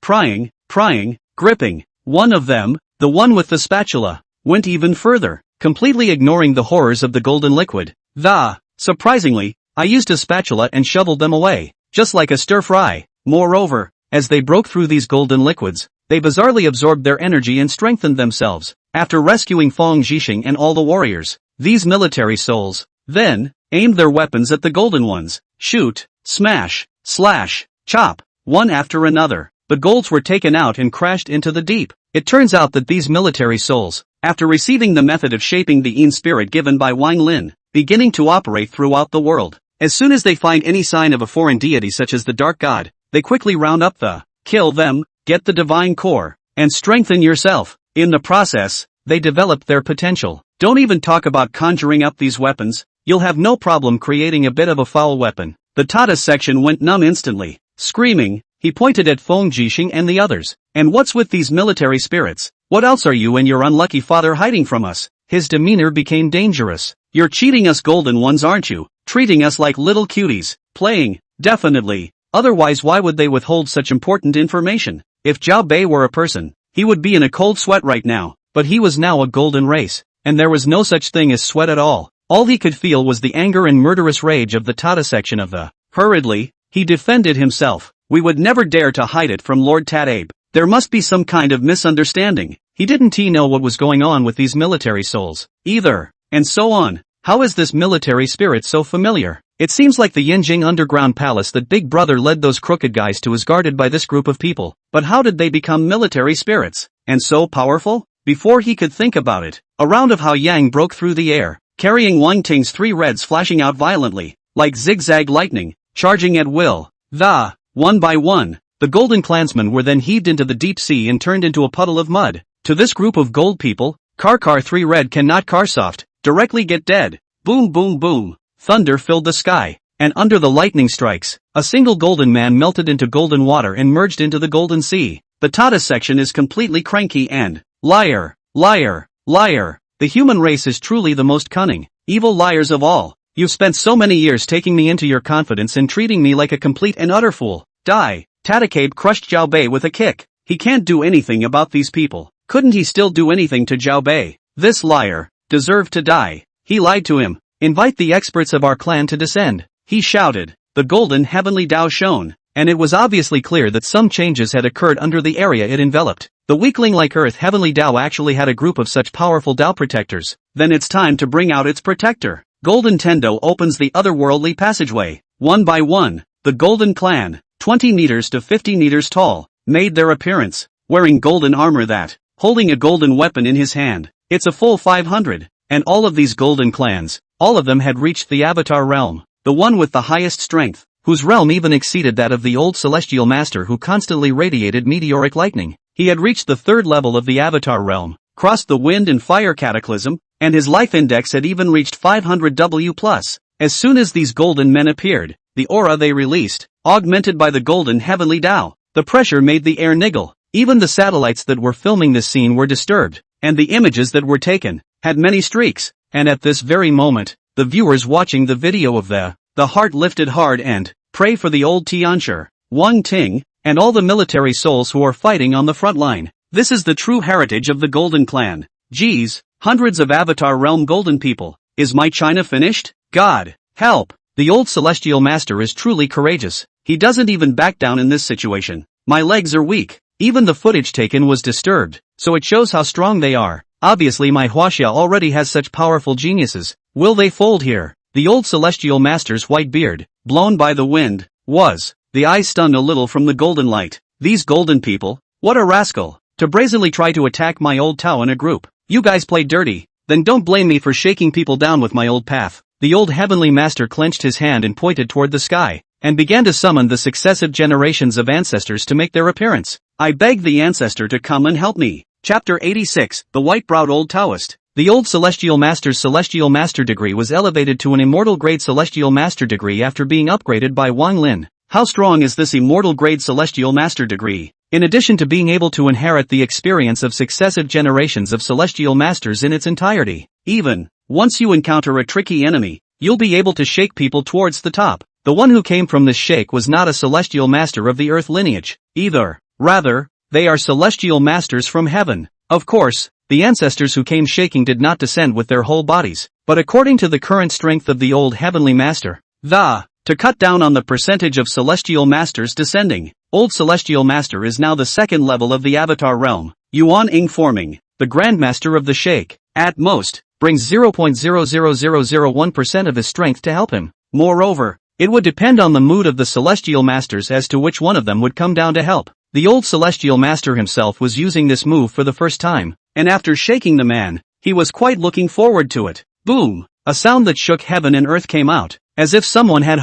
prying, gripping. One of them, the one with the spatula, went even further, completely ignoring the horrors of the golden liquid. Surprisingly, I used a spatula and shoveled them away, just like a stir-fry. Moreover, as they broke through these golden liquids, they bizarrely absorbed their energy and strengthened themselves. After rescuing Feng Zhixing and all the warriors, these military souls, then, aimed their weapons at the golden ones. Shoot, smash, slash, chop, one after another. The golds were taken out and crashed into the deep. It turns out that these military souls, after receiving the method of shaping the Yin spirit given by Wang Lin, beginning to operate throughout the world. As soon as they find any sign of a foreign deity such as the Dark God, they quickly round up kill them, get the divine core, and strengthen yourself. In the process, they develop their potential. Don't even talk about conjuring up these weapons, you'll have no problem creating a bit of a foul weapon. The Tata section went numb instantly. Screaming, he pointed at Feng Zhixing and the others. And what's with these military spirits? What else are you and your unlucky father hiding from us? His demeanor became dangerous. You're cheating us golden ones, aren't you? Treating us like little cuties. Playing, definitely. Otherwise why would they withhold such important information? If Zhao Bei were a person, he would be in a cold sweat right now. But he was now a golden race, and there was no such thing as sweat at all. All he could feel was the anger and murderous rage of the Tata section of the. Hurriedly, he defended himself. We would never dare to hide it from Lord Tadabe. There must be some kind of misunderstanding. He didn't know what was going on with these military souls, either. And so on. How is this military spirit so familiar? It seems like the Yinjing underground palace that Big Brother led those crooked guys to is guarded by this group of people. But how did they become military spirits? And so powerful? Before he could think about it, a round of Hao Yang broke through the air, carrying Wang Ting's 3 reds flashing out violently, like zigzag lightning, charging at will. One by one, the golden clansmen were then heaved into the deep sea and turned into a puddle of mud. To this group of gold people, Car 3 red cannot Carsoft, directly get dead. Boom boom boom, thunder filled the sky, and under the lightning strikes, a single golden man melted into golden water and merged into the golden sea. The Tata section is completely cranky and liar. The human race is truly the most cunning, evil liars of all. You've spent so many years taking me into your confidence and treating me like a complete and utter fool. Die. Tatacabe crushed Zhao Bei with a kick. He can't do anything about these people. Couldn't he still do anything to Zhao Bei? This liar deserved to die. He lied to him. Invite the experts of our clan to descend. He shouted. The golden heavenly Dao shone, and it was obviously clear that some changes had occurred under the area it enveloped. The weakling-like Earth heavenly Dao actually had a group of such powerful Dao protectors. Then it's time to bring out its protector. Golden Tendo opens the otherworldly passageway. One by one, the Golden Clan, 20 meters to 50 meters tall, made their appearance, wearing golden armor that, holding a golden weapon in his hand. It's a full 500, and all of these golden clans, all of them had reached the Avatar realm, the one with the highest strength, whose realm even exceeded that of the old celestial master who constantly radiated meteoric lightning. He had reached the third level of the Avatar realm, crossed the wind and fire cataclysm, and his life index had even reached 500 W+. As soon as these golden men appeared, the aura they released, augmented by the golden heavenly Dao, the pressure made the air niggle. Even the satellites that were filming this scene were disturbed, and the images that were taken had many streaks, and at this very moment, the viewers watching the video of the heart lifted hard and pray for the old Tianshi, Wang Ting, and all the military souls who are fighting on the front line. This is the true heritage of the Golden Clan. Geez, hundreds of Avatar realm golden people. Is my China finished? God, help! The old celestial master is truly courageous. He doesn't even back down in this situation. My legs are weak. Even the footage taken was disturbed, so it shows how strong they are. Obviously my Huaxia already has such powerful geniuses. Will they fold here? The old celestial master's white beard, blown by the wind, was. The eyes stunned a little from the golden light. These golden people, what a rascal, to brazenly try to attack my old Tao in a group. You guys play dirty, then don't blame me for shaking people down with my old path. The old heavenly master clenched his hand and pointed toward the sky, and began to summon the successive generations of ancestors to make their appearance. I beg the ancestor to come and help me. Chapter 86, The White-Browed Old Taoist. The old celestial master's celestial master degree was elevated to an immortal grade celestial master degree after being upgraded by Wang Lin. How strong is this immortal grade celestial master degree? In addition to being able to inherit the experience of successive generations of celestial masters in its entirety, even once you encounter a tricky enemy, you'll be able to shake people towards the top. The one who came from this shake was not a celestial master of the earth lineage, either. Rather, they are celestial masters from heaven. Of course, the ancestors who came shaking did not descend with their whole bodies, but according to the current strength of the old heavenly master, to cut down on the percentage of celestial masters descending, old celestial master is now the second level of the Avatar realm. Yuan Ing forming, the grandmaster of the shake, at most, brings 0.00001% of his strength to help him. Moreover, it would depend on the mood of the celestial masters as to which one of them would come down to help. The old celestial master himself was using this move for the first time, and after shaking the man, he was quite looking forward to it. Boom! A sound that shook heaven and earth came out, as if someone had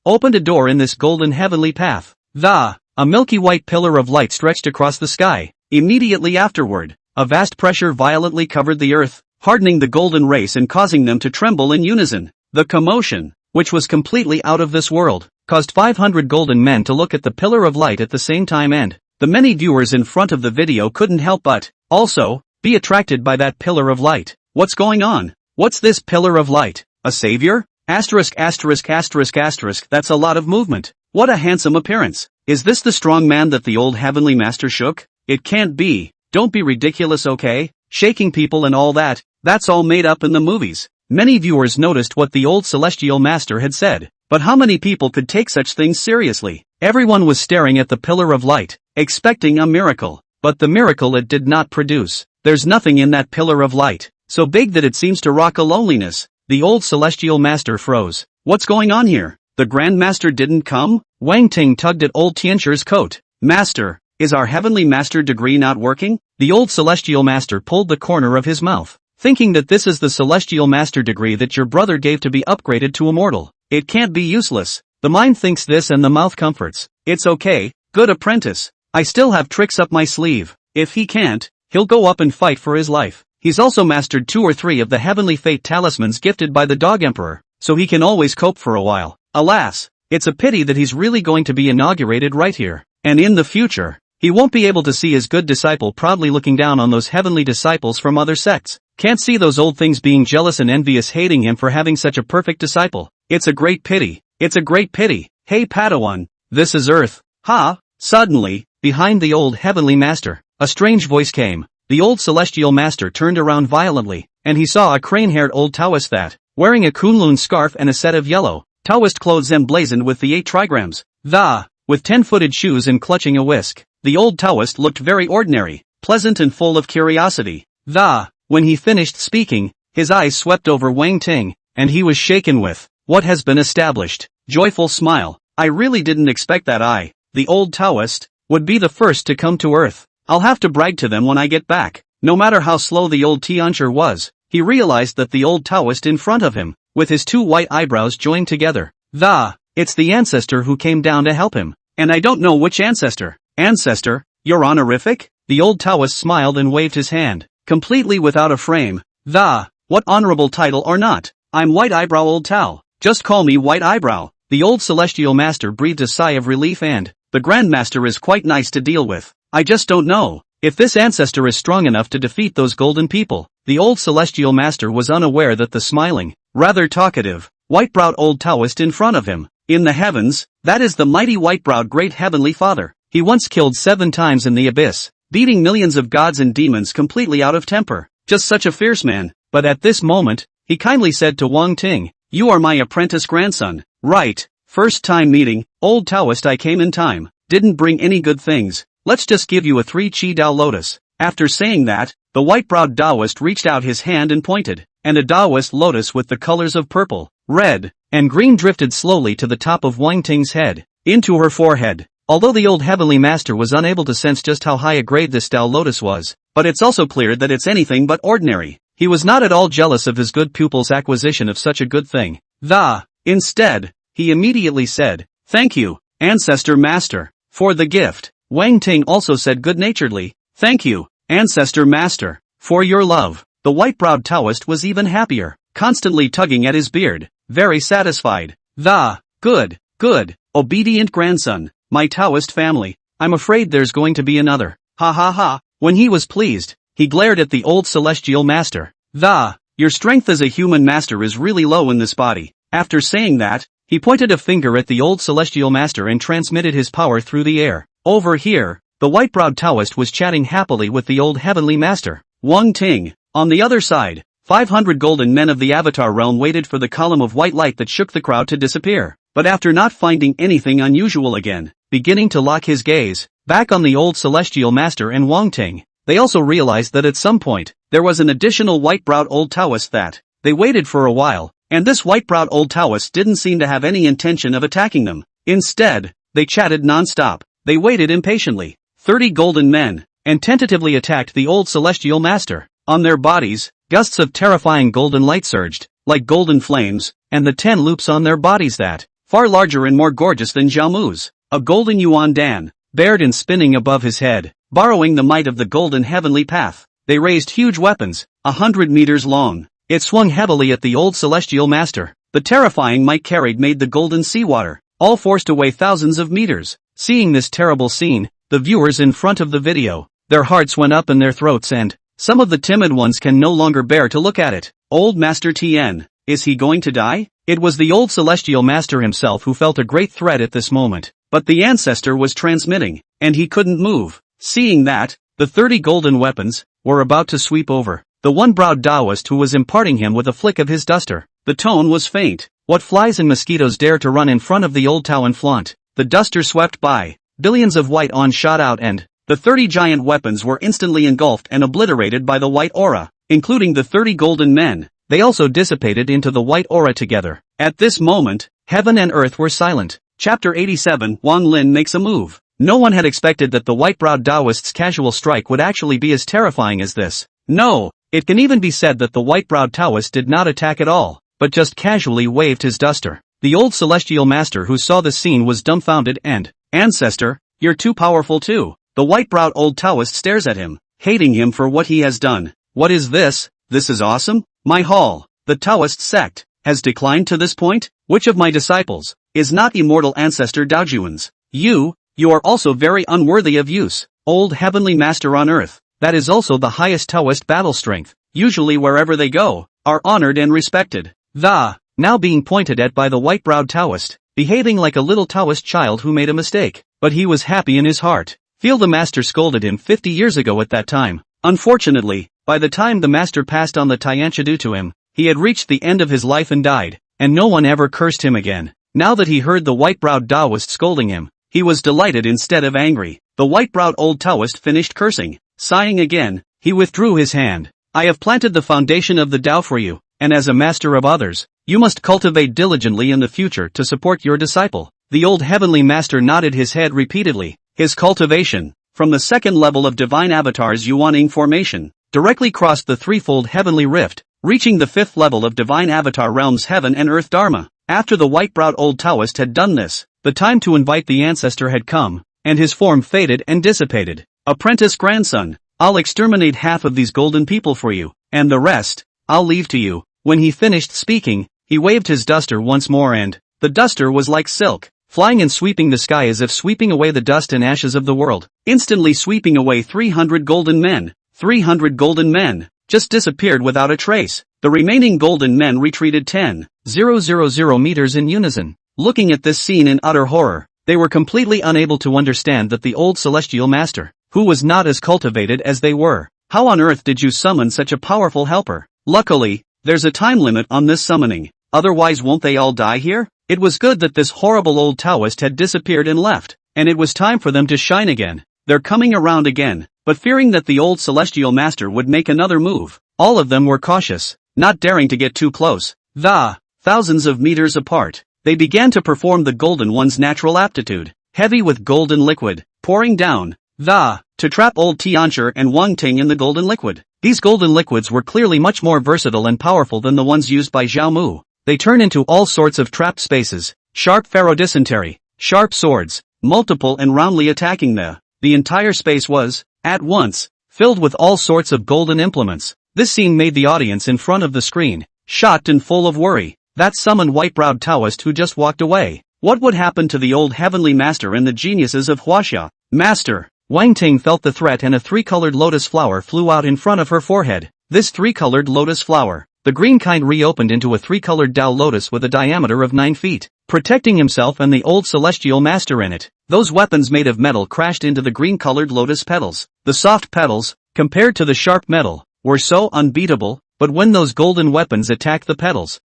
opened a door in this golden heavenly path. A milky white pillar of light stretched across the sky. Immediately afterward, a vast pressure violently covered the earth, hardening the golden race and causing them to tremble in unison. The commotion, which was completely out of this world, caused 500 golden men to look at the pillar of light at the same time, and the many viewers in front of the video couldn't help but also be attracted by that pillar of light. What's going on? What's this pillar of light? A savior? That's a lot of movement. What a handsome appearance. Is this the strong man that the old heavenly master shook? It can't be. Don't be ridiculous, okay? Shaking people and all that, that's all made up in the movies. Many viewers noticed what the old celestial master had said, but how many people could take such things seriously? Everyone was staring at the pillar of light, expecting a miracle, but the miracle it did not produce. There's nothing in that pillar of light, so big that it seems to rock a loneliness. The old celestial master froze. What's going on here? The Grand Master didn't come? Wang Ting tugged at old Tianchi's coat. Master, is our heavenly master degree not working? The old celestial master pulled the corner of his mouth, thinking that this is the celestial master degree that your brother gave to be upgraded to immortal. It can't be useless. The mind thinks this and the mouth comforts. It's okay, good apprentice. I still have tricks up my sleeve. If he can't, he'll go up and fight for his life. He's also mastered 2 or 3 of the heavenly fate talismans gifted by the Dog Emperor, so he can always cope for a while. Alas, it's a pity that he's really going to be inaugurated right here, and in the future, he won't be able to see his good disciple proudly looking down on those heavenly disciples from other sects. Can't see those old things being jealous and envious, hating him for having such a perfect disciple. It's a great pity. It's a great pity. Hey Padawan, this is Earth. Ha! Suddenly, behind the old heavenly master, a strange voice came. The old celestial master turned around violently, and he saw a crane-haired old Taoist that, wearing a Kunlun scarf and a set of yellow, Taoist clothes emblazoned with the 8 trigrams, with 10-footed shoes and clutching a whisk. The old Taoist looked very ordinary, pleasant and full of curiosity. When he finished speaking, his eyes swept over Wang Ting, and he was shaken with, "What has been established?" Joyful smile. "I really didn't expect that the old Taoist, would be the first to come to Earth. I'll have to brag to them when I get back." No matter how slow the old Tiancher was, he realized that the old Taoist in front of him, with his 2 white eyebrows joined together, it's the ancestor who came down to help him. And I don't know which ancestor. Ancestor, you're honorific? The old Taoist smiled and waved his hand, completely without a frame. What honorable title or not? I'm White Eyebrow Old Tao. Just call me White Eyebrow. The old celestial master breathed a sigh of relief and, the Grandmaster is quite nice to deal with. I just don't know if this ancestor is strong enough to defeat those golden people. The old celestial master was unaware that the smiling, rather talkative, white-browed old Taoist in front of him, in the heavens, that is the mighty white-browed great heavenly father. He once killed 7 times in the abyss, beating millions of gods and demons completely out of temper. Just such a fierce man. But at this moment, he kindly said to Wang Ting, "You are my apprentice grandson, right? First time meeting, old Taoist. I came in time, didn't bring any good things. Let's just give you a 3 Chi Dao lotus." After saying that, the white-browed Taoist reached out his hand and pointed, and a Taoist lotus with the colors of purple, red, and green drifted slowly to the top of Wang Ting's head, into her forehead. Although the old heavenly master was unable to sense just how high a grade this Tao lotus was, but it's also clear that it's anything but ordinary. He was not at all jealous of his good pupil's acquisition of such a good thing. Instead, he immediately said, "Thank you, ancestor master, for the gift." Wang Ting also said good-naturedly, "Thank you, ancestor master, for your love." The white-browed Taoist was even happier, constantly tugging at his beard, very satisfied. Good, obedient grandson, my Taoist family. I'm afraid there's going to be another. Ha ha ha. When he was pleased, he glared at the old celestial master. Your strength as a human master is really low in this body. After saying that, he pointed a finger at the old celestial master and transmitted his power through the air. Over here, the white-browed Taoist was chatting happily with the old heavenly master, Wang Ting. On the other side, 500 golden men of the Avatar realm waited for the column of white light that shook the crowd to disappear. But after not finding anything unusual again, beginning to lock his gaze back on the old celestial master and Wang Ting, they also realized that at some point, there was an additional white-browed old Taoist that they waited for a while, and this white-browed old Taoist didn't seem to have any intention of attacking them. Instead, they chatted non-stop. They waited impatiently. 30 golden men, and tentatively attacked the old celestial master. On their bodies, gusts of terrifying golden light surged, like golden flames, and the 10 loops on their bodies that, far larger and more gorgeous than Xiaomu's, a golden yuan dan, bared and spinning above his head, borrowing the might of the golden heavenly path. They raised huge weapons, 100 meters long. It swung heavily at the old celestial master. The terrifying might carried made the golden seawater, all forced away thousands of meters. Seeing this terrible scene, the viewers in front of the video, their hearts went up in their throats and, some of the timid ones can no longer bear to look at it. Old Master Tien, is he going to die? It was the old celestial master himself who felt a great threat at this moment, but the ancestor was transmitting, and he couldn't move. Seeing that, the 30 golden weapons were about to sweep over the one-browed Taoist who was imparting him with a flick of his duster. The tone was faint. What flies and mosquitoes dare to run in front of the old Tao and flaunt? The duster swept by, billions of white on shot out and, the 30 giant weapons were instantly engulfed and obliterated by the white aura, including the 30 golden men. They also dissipated into the white aura together. At this moment, heaven and earth were silent. Chapter 87 Wang Lin makes a move. No one had expected that the white-browed Taoist's casual strike would actually be as terrifying as this. No, it can even be said that the white-browed Taoist did not attack at all, but just casually waved his duster. The old celestial master who saw the scene was dumbfounded and, "Ancestor, you're too powerful too." The white-browed old Taoist stares at him, hating him for what he has done. "What is this? This is awesome. My hall, the Taoist sect, has declined to this point? Which of my disciples is not immortal ancestor Daojuan's? You are also very unworthy of use. Old heavenly master on earth, that is also the highest Taoist battle strength, usually wherever they go, are honored and respected." Now being pointed at by the white-browed Taoist, behaving like a little Taoist child who made a mistake. but he was happy in his heart. Feel the master scolded him 50 years ago at that time. Unfortunately, by the time the master passed on the Tianqidu to him, he had reached the end of his life and died, and no one ever cursed him again. Now that he heard the white-browed Taoist scolding him, he was delighted instead of angry. The white-browed old Taoist finished cursing. Sighing again, he withdrew his hand. I have planted the foundation of the Tao for you, and as a master of others, you must cultivate diligently in the future to support your disciple. The old heavenly master nodded his head repeatedly. His cultivation, from the second level of divine avatars Yuaning formation, directly crossed the threefold heavenly rift, reaching the fifth level of divine avatar realms heaven and earth dharma. After the white-browed old Taoist had done this, the time to invite the ancestor had come, and his form faded and dissipated. Apprentice grandson, I'll exterminate half of these golden people for you, and the rest, I'll leave to you. When he finished speaking, he waved his duster once more and, the duster was like silk, flying and sweeping the sky as if sweeping away the dust and ashes of the world, instantly sweeping away 300 golden men. 300 golden men just disappeared without a trace. The remaining golden men retreated 10,000 meters in unison. Looking at this scene in utter horror, they were completely unable to understand that the old celestial master, who was not as cultivated as they were, how on earth did you summon such a powerful helper? Luckily, there's a time limit on this summoning, otherwise won't they all die here? It was good that this horrible old Taoist had disappeared and left, and it was time for them to shine again. They're coming around again, but fearing that the old celestial master would make another move, all of them were cautious, not daring to get too close. Thousands of meters apart, they began to perform the golden one's natural aptitude, heavy with golden liquid, pouring down, to trap old Tianchi and Wang Ting in the golden liquid. These golden liquids were clearly much more versatile and powerful than the ones used by Zhao Mu. They turn into all sorts of trapped spaces, sharp pharaoh-dysentery, sharp swords, multiple and roundly attacking the entire space was, at once, filled with all sorts of golden implements. This scene made the audience in front of the screen shocked and full of worry. That summoned white-browed Taoist who just walked away. What would happen to the old heavenly master and the geniuses of Huaxia? Master! Wang Ting felt the threat and a three-colored lotus flower flew out in front of her forehead. This three-colored lotus flower, the green kind, reopened into a three-colored Tao lotus with a diameter of 9 feet, protecting himself and the old celestial master in it. Those weapons made of metal crashed into the green-colored lotus petals. The soft petals, compared to the sharp metal, were so unbeatable, but when those golden weapons attacked the petals,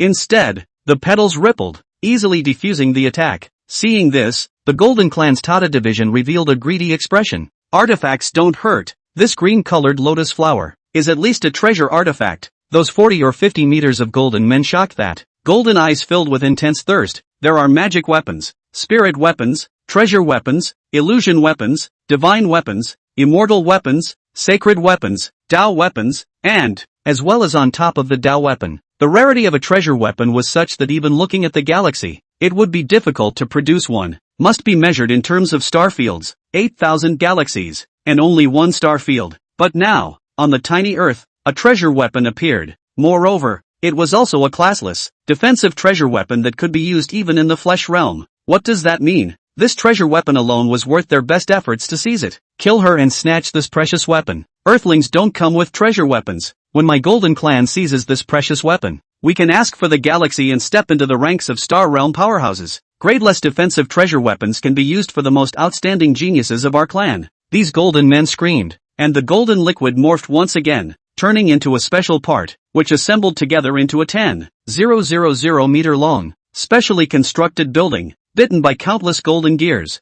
instead, the petals rippled, easily defusing the attack. Seeing this, the Golden Clan's Tata division revealed a greedy expression. Artifacts don't hurt. This green-colored lotus flower is at least a treasure artifact. Those 40 or 50 meters of golden men shocked that. Golden eyes filled with intense thirst. There are magic weapons, spirit weapons, treasure weapons, illusion weapons, divine weapons, immortal weapons, sacred weapons, Tao weapons, and, as well as on top of the Tao weapon, the rarity of a treasure weapon was such that even looking at the galaxy, it would be difficult to produce one. Must be measured in terms of star fields, 8,000 galaxies, and only one star field. But now, on the tiny Earth, a treasure weapon appeared. Moreover, it was also a classless, defensive treasure weapon that could be used even in the flesh realm. What does that mean? This treasure weapon alone was worth their best efforts to seize it. Kill her and snatch this precious weapon. Earthlings don't come with treasure weapons. When my golden clan seizes this precious weapon, we can ask for the galaxy and step into the ranks of star realm powerhouses. Gradeless defensive treasure weapons can be used for the most outstanding geniuses of our clan. These golden men screamed, and the golden liquid morphed once again, turning into a special part, which assembled together into a 10,000 meter long, specially constructed building, bitten by countless golden gears.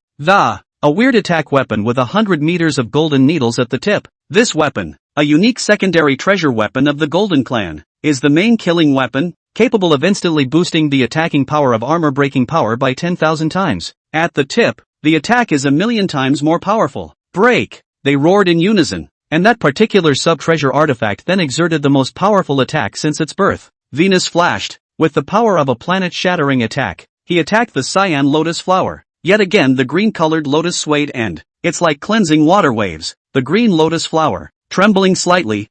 A weird attack weapon with 100 meters of golden needles at the tip. This weapon, a unique secondary treasure weapon of the Golden Clan, is the main killing weapon, capable of instantly boosting the attacking power of armor-breaking power by 10,000 times. At the tip, the attack is 1,000,000 times more powerful. Break! They roared in unison, and that particular sub-treasure artifact then exerted the most powerful attack since its birth. Venus flashed. With the power of a planet-shattering attack, he attacked the cyan lotus flower. Yet again the green-colored lotus swayed and, it's like cleansing water waves, the green lotus flower, trembling slightly,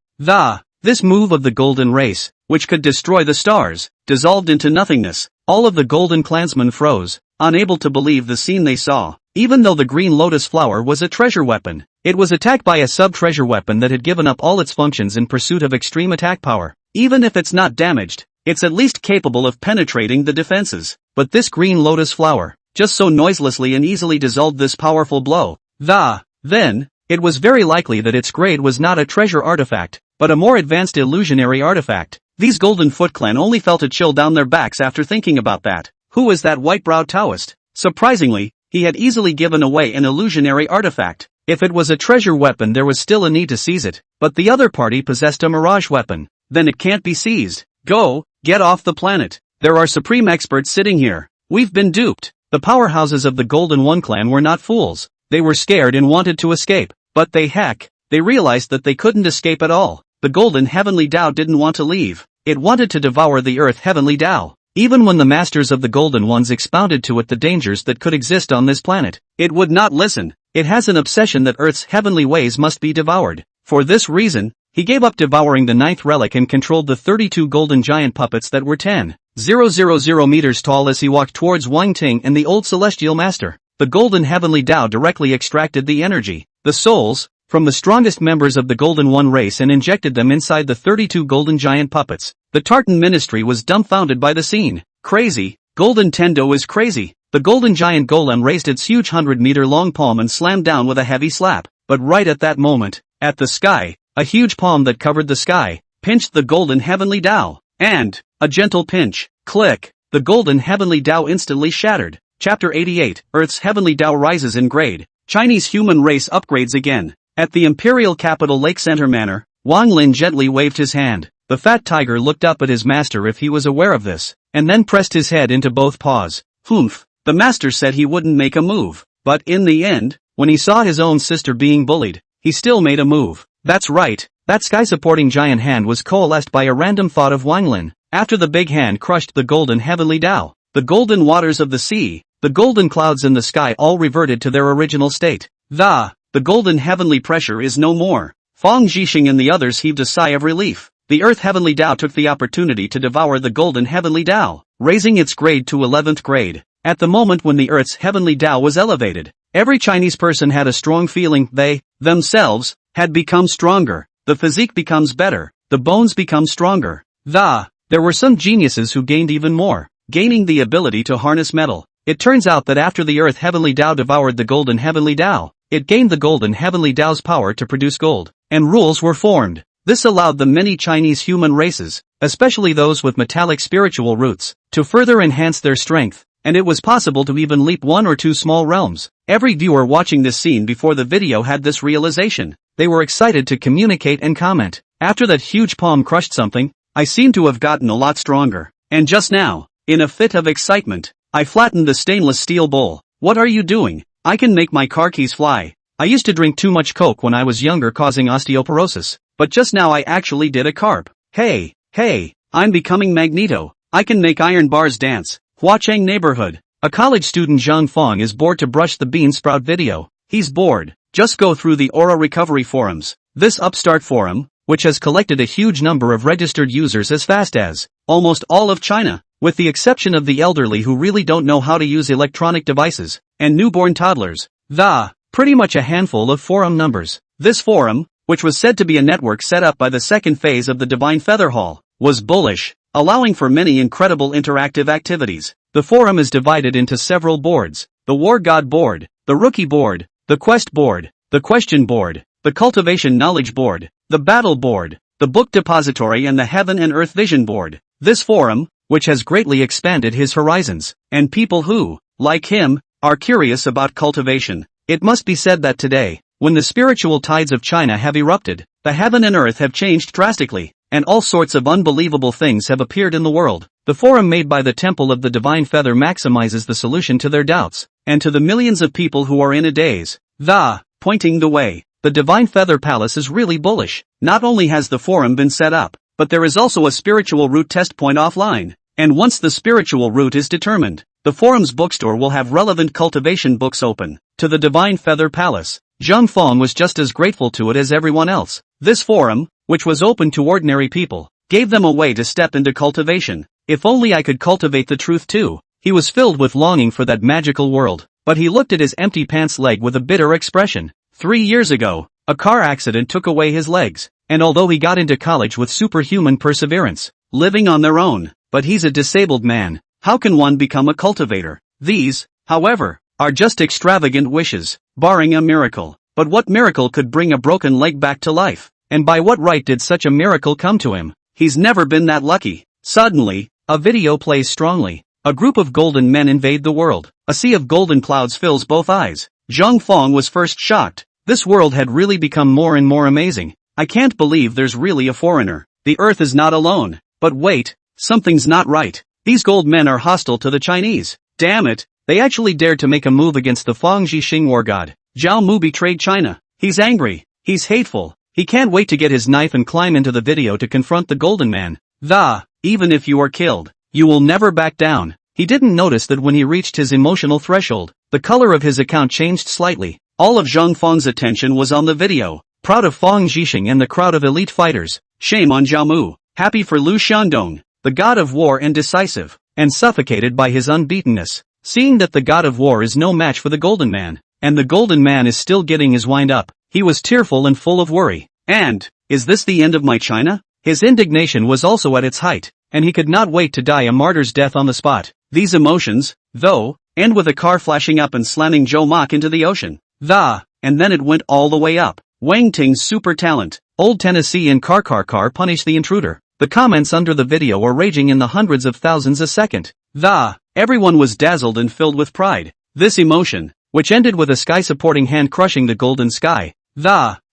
this move of the golden race, which could destroy the stars, dissolved into nothingness. All of the golden clansmen froze, unable to believe the scene they saw. Even though the green lotus flower was a treasure weapon, it was attacked by a sub-treasure weapon that had given up all its functions in pursuit of extreme attack power. Even if it's not damaged, it's at least capable of penetrating the defenses. But this green lotus flower, just so noiselessly and easily dissolved this powerful blow. Then, it was very likely that its grade was not a treasure artifact, but a more advanced illusionary artifact. These Golden Foot clan only felt a chill down their backs after thinking about that. Who was that white-browed Taoist? Surprisingly, he had easily given away an illusionary artifact. If it was a treasure weapon, there was still a need to seize it, but the other party possessed a mirage weapon. Then it can't be seized. Go, get off the planet. There are supreme experts sitting here. We've been duped. The powerhouses of the Golden One clan were not fools. They were scared and wanted to escape, but they realized that they couldn't escape at all. The Golden Heavenly Tao didn't want to leave. It wanted to devour the Earth Heavenly Tao. Even when the masters of the Golden Ones expounded to it the dangers that could exist on this planet, it would not listen. It has an obsession that Earth's heavenly ways must be devoured. For this reason, he gave up devouring the 9th relic and controlled the 32 golden giant puppets that were 10,000 meters tall as he walked towards Wang Ting and the old celestial master. The Golden Heavenly Tao directly extracted the energy, the souls, from the strongest members of the Golden One race and injected them inside the 32 golden giant puppets. The Tartan ministry was dumbfounded by the scene. Crazy, Golden Tendo is crazy. The golden giant golem raised its huge 100-meter-long palm and slammed down with a heavy slap. But right at that moment, at the sky, a huge palm that covered the sky, pinched the Golden Heavenly Tao. And, a gentle pinch, click, the Golden Heavenly Tao instantly shattered. Chapter 88, Earth's Heavenly Tao rises in grade. Chinese human race upgrades again. At the imperial capital Lake Center Manor, Wang Lin gently waved his hand. The fat tiger looked up at his master if he was aware of this, and then pressed his head into both paws. Humph. The master said he wouldn't make a move, but in the end, when he saw his own sister being bullied, he still made a move. That's right, that sky-supporting giant hand was coalesced by a random thought of Wang Lin. After the big hand crushed the Golden Heavenly Tao, the golden waters of the sea, the golden clouds in the sky all reverted to their original state. The golden heavenly pressure is no more. Fang Zhixing and the others heaved a sigh of relief. The Earth Heavenly Tao took the opportunity to devour the Golden Heavenly Tao, raising its grade to 11th grade. At the moment when the Earth's Heavenly Tao was elevated, every Chinese person had a strong feeling they, themselves, had become stronger. The physique becomes better, the bones become stronger. There were some geniuses who gained even more, gaining the ability to harness metal. It turns out that after the Earth Heavenly Tao devoured the Golden Heavenly Tao, it gained the Golden Heavenly Tao's power to produce gold, and rules were formed. This allowed the many Chinese human races, especially those with metallic spiritual roots, to further enhance their strength, and it was possible to even leap 1 or 2 small realms. Every viewer watching this scene before the video had this realization. They were excited to communicate and comment. After that huge palm crushed something, I seem to have gotten a lot stronger. And just now, in a fit of excitement, I flattened the stainless steel bowl. What are you doing? I can make my car keys fly. I used to drink too much Coke when I was younger, causing osteoporosis. But just now I actually did a carp. Hey, I'm becoming Magneto. I can make iron bars dance. Huacheng neighborhood. A college student Zhang Fong is bored to brush the bean sprout video. He's bored. Just go through the Aura Recovery forums. This upstart forum, which has collected a huge number of registered users as fast as almost all of China, with the exception of the elderly who really don't know how to use electronic devices, and newborn toddlers. Pretty much a handful of forum numbers. This forum, which was said to be a network set up by the second phase of the Divine Feather Hall, was bullish, allowing for many incredible interactive activities. The forum is divided into several boards: the War God Board, the Rookie Board, the Quest Board, the Question Board, the Cultivation Knowledge Board, the Battle Board, the Book Depository and the Heaven and Earth Vision Board. This forum, which has greatly expanded his horizons, and people who, like him, are curious about cultivation. It must be said that today, when the spiritual tides of China have erupted, the heaven and earth have changed drastically, and all sorts of unbelievable things have appeared in the world. The forum made by the Temple of the Divine Feather maximizes the solution to their doubts, and to the millions of people who are in a daze. Pointing the way. The Divine Feather Palace is really bullish. Not only has the forum been set up, but there is also a spiritual route test point offline. And once the spiritual route is determined, the forum's bookstore will have relevant cultivation books open to the Divine Feather Palace. Zhang Fong was just as grateful to it as everyone else. This forum, which was open to ordinary people, gave them a way to step into cultivation. If only I could cultivate the truth too. He was filled with longing for that magical world, but he looked at his empty pants leg with a bitter expression. 3 years ago, a car accident took away his legs, and although he got into college with superhuman perseverance, living on their own, but he's a disabled man. How can one become a cultivator? These, however, are just extravagant wishes, barring a miracle. But what miracle could bring a broken leg back to life? And by what right did such a miracle come to him? He's never been that lucky. Suddenly, a video plays strongly. A group of golden men invade the world. A sea of golden clouds fills both eyes. Zhang Fong was first shocked. This world had really become more and more amazing. I can't believe there's really a foreigner. The earth is not alone. But wait, something's not right. These gold men are hostile to the Chinese. Damn it, they actually dared to make a move against the Fangji Xing war god. Zhao Mu betrayed China. He's angry. He's hateful. He can't wait to get his knife and climb into the video to confront the golden man. Even if you are killed, you will never back down. He didn't notice that when he reached his emotional threshold, the color of his account changed slightly. All of Zhang Feng's attention was on the video. Proud of Fang Zhixing and the crowd of elite fighters. Shame on Zhao Mu. Happy for Lu Xiandong, the god of war and decisive, and suffocated by his unbeatenness. Seeing that the god of war is no match for the golden man, and the golden man is still getting his wind up, he was tearful and full of worry. And, is this the end of my China? His indignation was also at its height, and he could not wait to die a martyr's death on the spot. These emotions, though, end with a car flashing up and slamming Zhou Mok into the ocean. And then it went all the way up. Wang Ting's super talent. Old Tennessee and car punish the intruder. The comments under the video are raging in the hundreds of thousands a second. Everyone was dazzled and filled with pride. This emotion, which ended with a sky-supporting hand crushing the golden sky.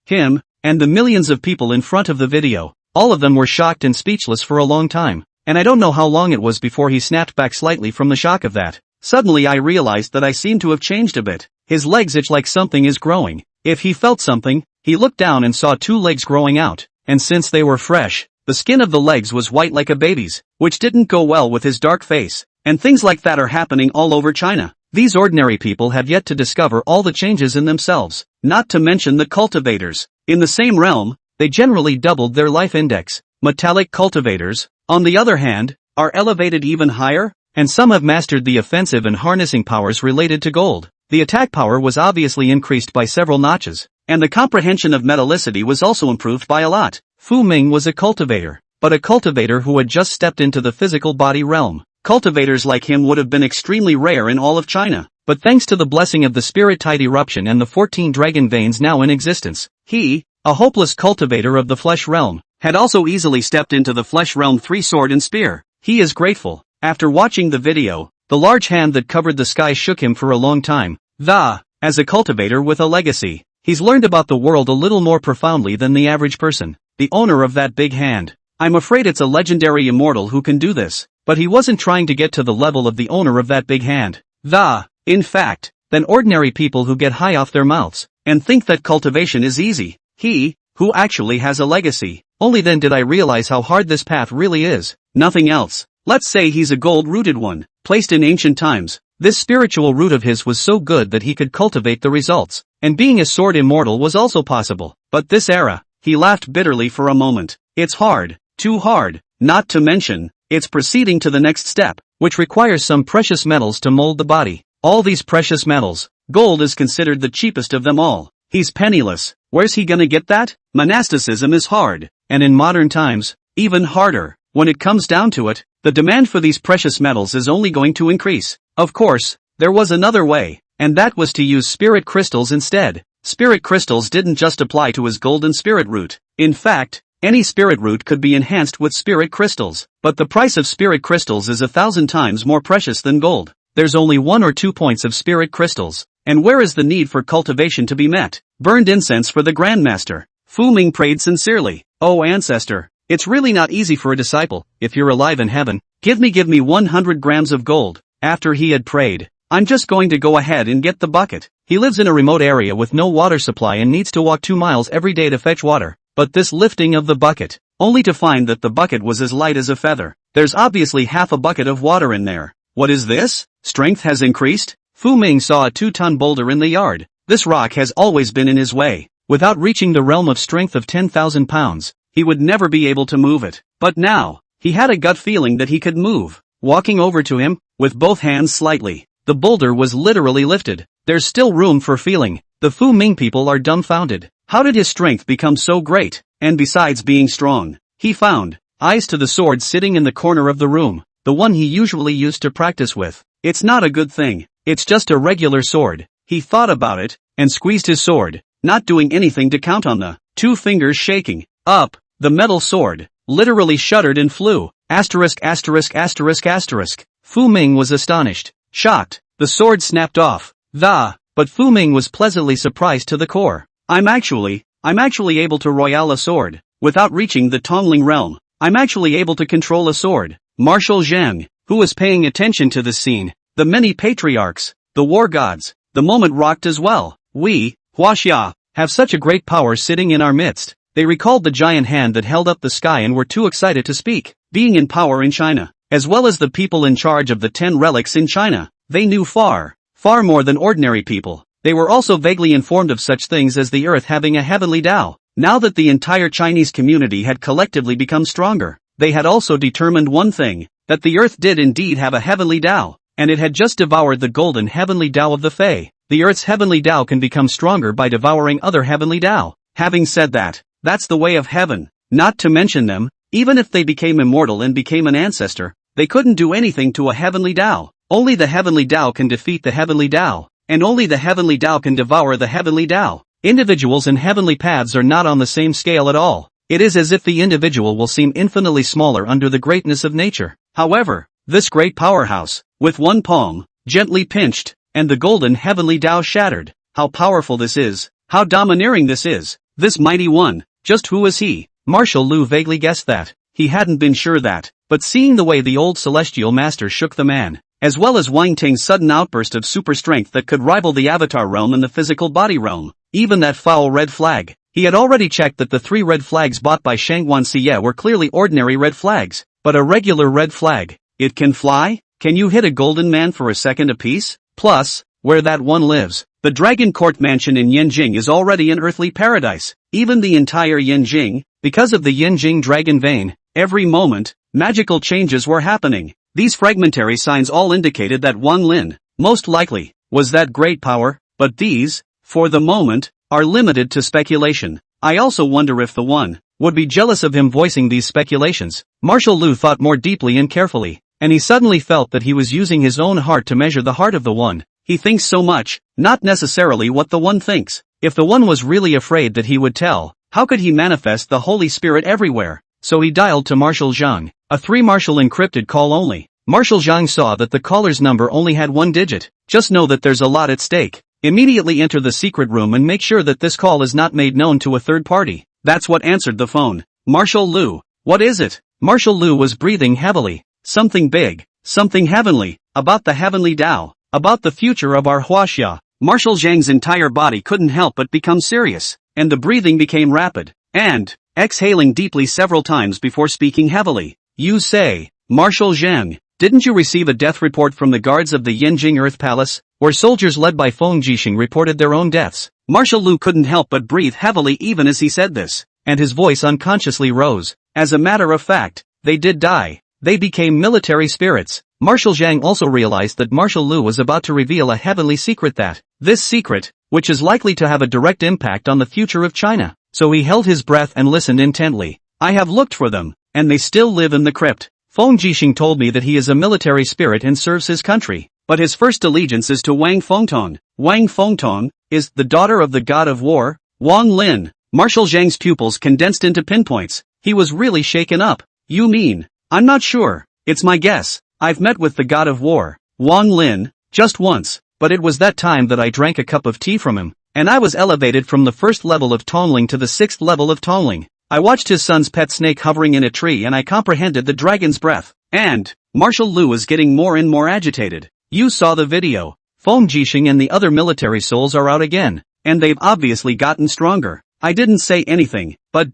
Him, and the millions of people in front of the video, all of them were shocked and speechless for a long time. And I don't know how long it was before he snapped back slightly from the shock of that. Suddenly I realized that I seem to have changed a bit. His legs itch like something is growing. If he felt something, he looked down and saw 2 legs growing out. And since they were fresh, the skin of the legs was white like a baby's, which didn't go well with his dark face. And things like that are happening all over China. These ordinary people have yet to discover all the changes in themselves, not to mention the cultivators. In the same realm, they generally doubled their life index. Metallic cultivators, on the other hand, are elevated even higher, and some have mastered the offensive and harnessing powers related to gold. The attack power was obviously increased by several notches, and the comprehension of metallicity was also improved by a lot. Fu Ming was a cultivator, but a cultivator who had just stepped into the physical body realm. Cultivators like him would have been extremely rare in all of China, but thanks to the blessing of the spirit tide eruption and the 14 dragon veins now in existence, he, a hopeless cultivator of the flesh realm, had also easily stepped into the flesh realm 3 sword and spear. He is grateful. After watching the video, the large hand that covered the sky shook him for a long time. As a cultivator with a legacy, he's learned about the world a little more profoundly than the average person. The owner of that big hand. I'm afraid it's a legendary immortal who can do this, but he wasn't trying to get to the level of the owner of that big hand. In fact, than ordinary people who get high off their mouths, and think that cultivation is easy. He, who actually has a legacy. Only then did I realize how hard this path really is. Nothing else. Let's say he's a gold-rooted one, placed in ancient times. This spiritual root of his was so good that he could cultivate the results, and being a sword immortal was also possible. But this era, he laughed bitterly for a moment. It's hard, too hard, not to mention, it's proceeding to the next step, which requires some precious metals to mold the body. All these precious metals, gold is considered the cheapest of them all. He's penniless. Where's he gonna get that? Monasticism is hard, and in modern times, even harder. When it comes down to it, the demand for these precious metals is only going to increase. Of course, there was another way, and that was to use spirit crystals instead. Spirit crystals didn't just apply to his golden spirit root. In fact, any spirit root could be enhanced with spirit crystals, but the price of spirit crystals is 1,000 times more precious than gold. There's only 1 or 2 points of spirit crystals, and where is the need for cultivation to be met? Burned incense for the Grandmaster. Fu Ming prayed sincerely. Oh ancestor, it's really not easy for a disciple, if you're alive in heaven. Give me 100 grams of gold. After he had prayed, I'm just going to go ahead and get the bucket. He lives in a remote area with no water supply and needs to walk 2 miles every day to fetch water. But this lifting of the bucket, only to find that the bucket was as light as a feather. There's obviously half a bucket of water in there. What is this? Strength has increased? Fu Ming saw a 2-ton boulder in the yard. This rock has always been in his way. Without reaching the realm of strength of 10,000 pounds, he would never be able to move it. But now, he had a gut feeling that he could move. Walking over to him, with both hands slightly, the boulder was literally lifted. There's still room for feeling. The Fu Ming people are dumbfounded. How did his strength become so great? And besides being strong, he found eyes to the sword sitting in the corner of the room, the one he usually used to practice with. It's not a good thing. It's just a regular sword. He thought about it, and squeezed his sword, not doing anything to count on the 2 fingers shaking. Up, the metal sword, literally shuddered and flew. Asterisk asterisk asterisk asterisk. Fu Ming was astonished, shocked. The sword snapped off. But Fu Ming was pleasantly surprised to the core. I'm actually able to royale a sword, without reaching the Tongling realm. I'm actually able to control a sword. Marshal Zhang, who was paying attention to this scene, the many patriarchs, the war gods, the moment rocked as well. We, Huaxia, have such a great power sitting in our midst. They recalled the giant hand that held up the sky and were too excited to speak. Being in power in China, as well as the people in charge of the 10 relics in China, they knew far more than ordinary people. They were also vaguely informed of such things as the earth having a heavenly Tao. Now that the entire Chinese community had collectively become stronger, they had also determined one thing, that the earth did indeed have a heavenly Tao, and it had just devoured the golden heavenly Tao of the Fae. The earth's heavenly Tao can become stronger by devouring other heavenly Tao. Having said that, that's the way of heaven. Not to mention them, even if they became immortal and became an ancestor, they couldn't do anything to a heavenly Tao. Only the heavenly Tao can defeat the heavenly Tao, and only the heavenly Tao can devour the heavenly Tao. Individuals and heavenly paths are not on the same scale at all. It is as if the individual will seem infinitely smaller under the greatness of nature. However, this great powerhouse, with one palm, gently pinched, and the golden heavenly Tao shattered. How powerful this is, how domineering this is, this mighty one. Just who is he? Marshal Lu vaguely guessed that. He hadn't been sure that, but seeing the way the old celestial master shook the man, as well as Wang Ting's sudden outburst of super strength that could rival the avatar realm and the physical body realm, even that foul red flag. He had already checked that the 3 red flags bought by Shanguan Siye were clearly ordinary red flags, but a regular red flag. It can fly? Can you hit a golden man for a second apiece? Plus, where that one lives, the Dragon Court Mansion in Yanjing is already an earthly paradise. Even the entire Yanjing, because of the Yanjing dragon vein, every moment, magical changes were happening. These fragmentary signs all indicated that Wang Lin, most likely, was that great power, but these, for the moment, are limited to speculation. I also wonder if the one would be jealous of him voicing these speculations. Marshal Lu thought more deeply and carefully, and he suddenly felt that he was using his own heart to measure the heart of the one. He thinks so much, not necessarily what the one thinks. If the one was really afraid that he would tell, how could he manifest the Holy Spirit everywhere? So he dialed to Marshal Zhang, a 3-marshal encrypted call only. Marshal Zhang saw that the caller's number only had 1 digit. Just know that there's a lot at stake. Immediately enter the secret room and make sure that this call is not made known to a third party. That's what answered the phone. Marshal Lu. What is it? Marshal Lu was breathing heavily. Something big, something heavenly, about the heavenly Tao, about the future of our Huaxia. Marshal Zhang's entire body couldn't help but become serious, and the breathing became rapid, and exhaling deeply several times before speaking heavily. You say, Marshal Zhang, didn't you receive a death report from the guards of the Yanjing Earth Palace, where soldiers led by Feng Jixing reported their own deaths? Marshal Lu couldn't help but breathe heavily even as he said this, and his voice unconsciously rose. As a matter of fact, they did die. They became military spirits. Marshal Zhang also realized that Marshal Lu was about to reveal a heavenly secret this secret, which is likely to have a direct impact on the future of China. So he held his breath and listened intently. I have looked for them, and they still live in the crypt. Feng Jixing told me that he is a military spirit and serves his country, but his first allegiance is to Wang Fengtong. Wang Fengtong is the daughter of the god of war, Wang Lin. Marshal Zhang's pupils condensed into pinpoints. He was really shaken up. You mean? I'm not sure. It's my guess. I've met with the god of war, Wang Lin, just once, but it was that time that I drank a cup of tea from him, and I was elevated from the 1st level of Tongling to the 6th level of Tongling. I watched his son's pet snake hovering in a tree and I comprehended the dragon's breath. And Marshal Lu is getting more and more agitated. You saw the video. Feng Jixing and the other military souls are out again, and they've obviously gotten stronger. I didn't say anything, but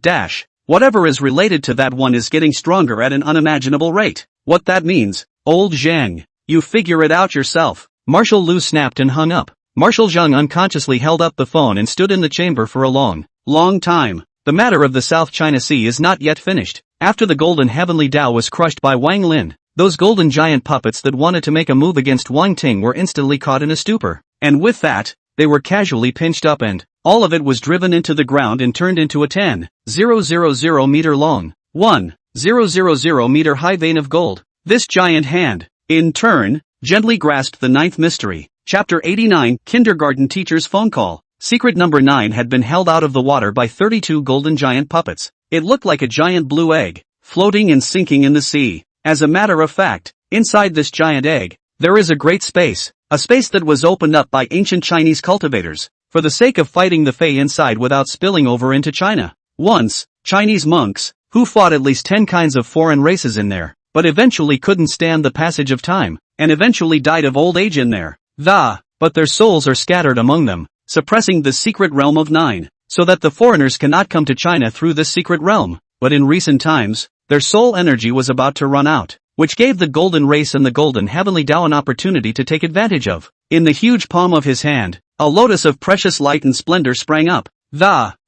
whatever is related to that one is getting stronger at an unimaginable rate. What that means, old Zhang, you figure it out yourself. Marshal Lu snapped and hung up. Marshal Zhang unconsciously held up the phone and stood in the chamber for a long time. The matter of the South China Sea is not yet finished. After the golden heavenly Tao was crushed by Wang Lin, those golden giant puppets that wanted to make a move against Wang Ting were instantly caught in a stupor. And with that, they were casually pinched up and all of it was driven into the ground and turned into a 10,000 meter long, 1,000 meter high vein of gold. This giant hand, in turn, gently grasped the 9th mystery, Chapter 89, Kindergarten Teacher's Phone Call. Secret number 9 had been held out of the water by 32 golden giant puppets. It looked like a giant blue egg, floating and sinking in the sea. As a matter of fact, inside this giant egg, there is a great space, a space that was opened up by ancient Chinese cultivators, for the sake of fighting the Fae inside without spilling over into China. Once, Chinese monks, who fought at least 10 kinds of foreign races in there, but eventually couldn't stand the passage of time, and eventually died of old age in there. But their souls are scattered among them, suppressing the secret realm of 9, so that the foreigners cannot come to China through this secret realm. But in recent times, their soul energy was about to run out, which gave the golden race and the golden heavenly Tao an opportunity to take advantage of. In the huge palm of his hand, a lotus of precious light and splendor sprang up,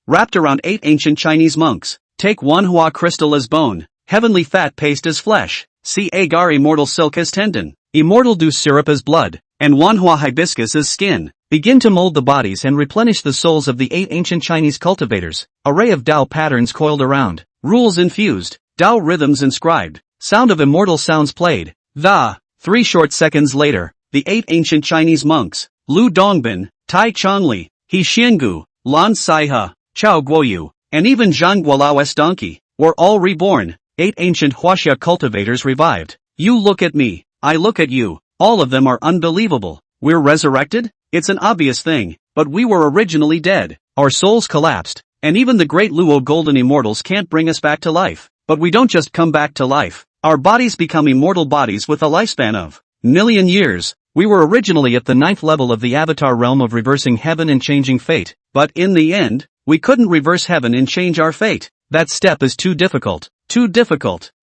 wrapped around 8 ancient Chinese monks. Take Manhwa crystal as bone, heavenly fat paste as flesh, see agar immortal silk as tendon, immortal dew syrup as blood, and Manhwa hibiscus as skin. Begin to mold the bodies and replenish the souls of the 8 ancient Chinese cultivators. Array of Tao patterns coiled around, rules infused, Tao rhythms inscribed, sound of immortal sounds played. 3 short seconds later, the 8 ancient Chinese monks, Lu Dongbin, Tai Chongli, He Xiangu, Lan Saihe, Chao Guoyu, and even Zhang Guolao's donkey, were all reborn. 8 ancient Huaxia cultivators revived. You look at me, I look at you, all of them are unbelievable. We're resurrected? It's an obvious thing, but we were originally dead. Our souls collapsed, and even the great Luo golden immortals can't bring us back to life. But we don't just come back to life. Our bodies become immortal bodies with a lifespan of million years. We were originally at the 9th level of the avatar realm of reversing heaven and changing fate, but in the end, we couldn't reverse heaven and change our fate. That step is too difficult,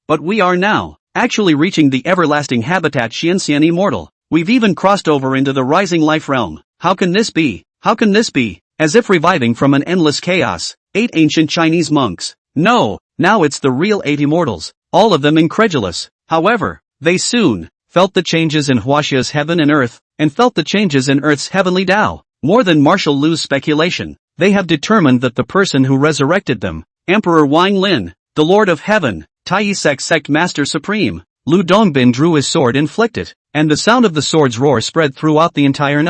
but we are now actually reaching the everlasting habitat Xianxian immortal. We've even crossed over into the rising life realm. How can this be? How can this be? As if reviving from an endless chaos. 8 ancient Chinese monks. No, now it's the real 8 immortals, all of them incredulous. However, they soon felt the changes in Huaxia's heaven and earth, and felt the changes in Earth's heavenly Tao. More than Marshal Lu's speculation, they have determined that the person who resurrected them, Emperor Wang Lin, the Lord of Heaven, Taisek Sect Master Supreme, Lu Dongbin drew his sword and flicked it, and the sound of the sword's roar spread throughout the entire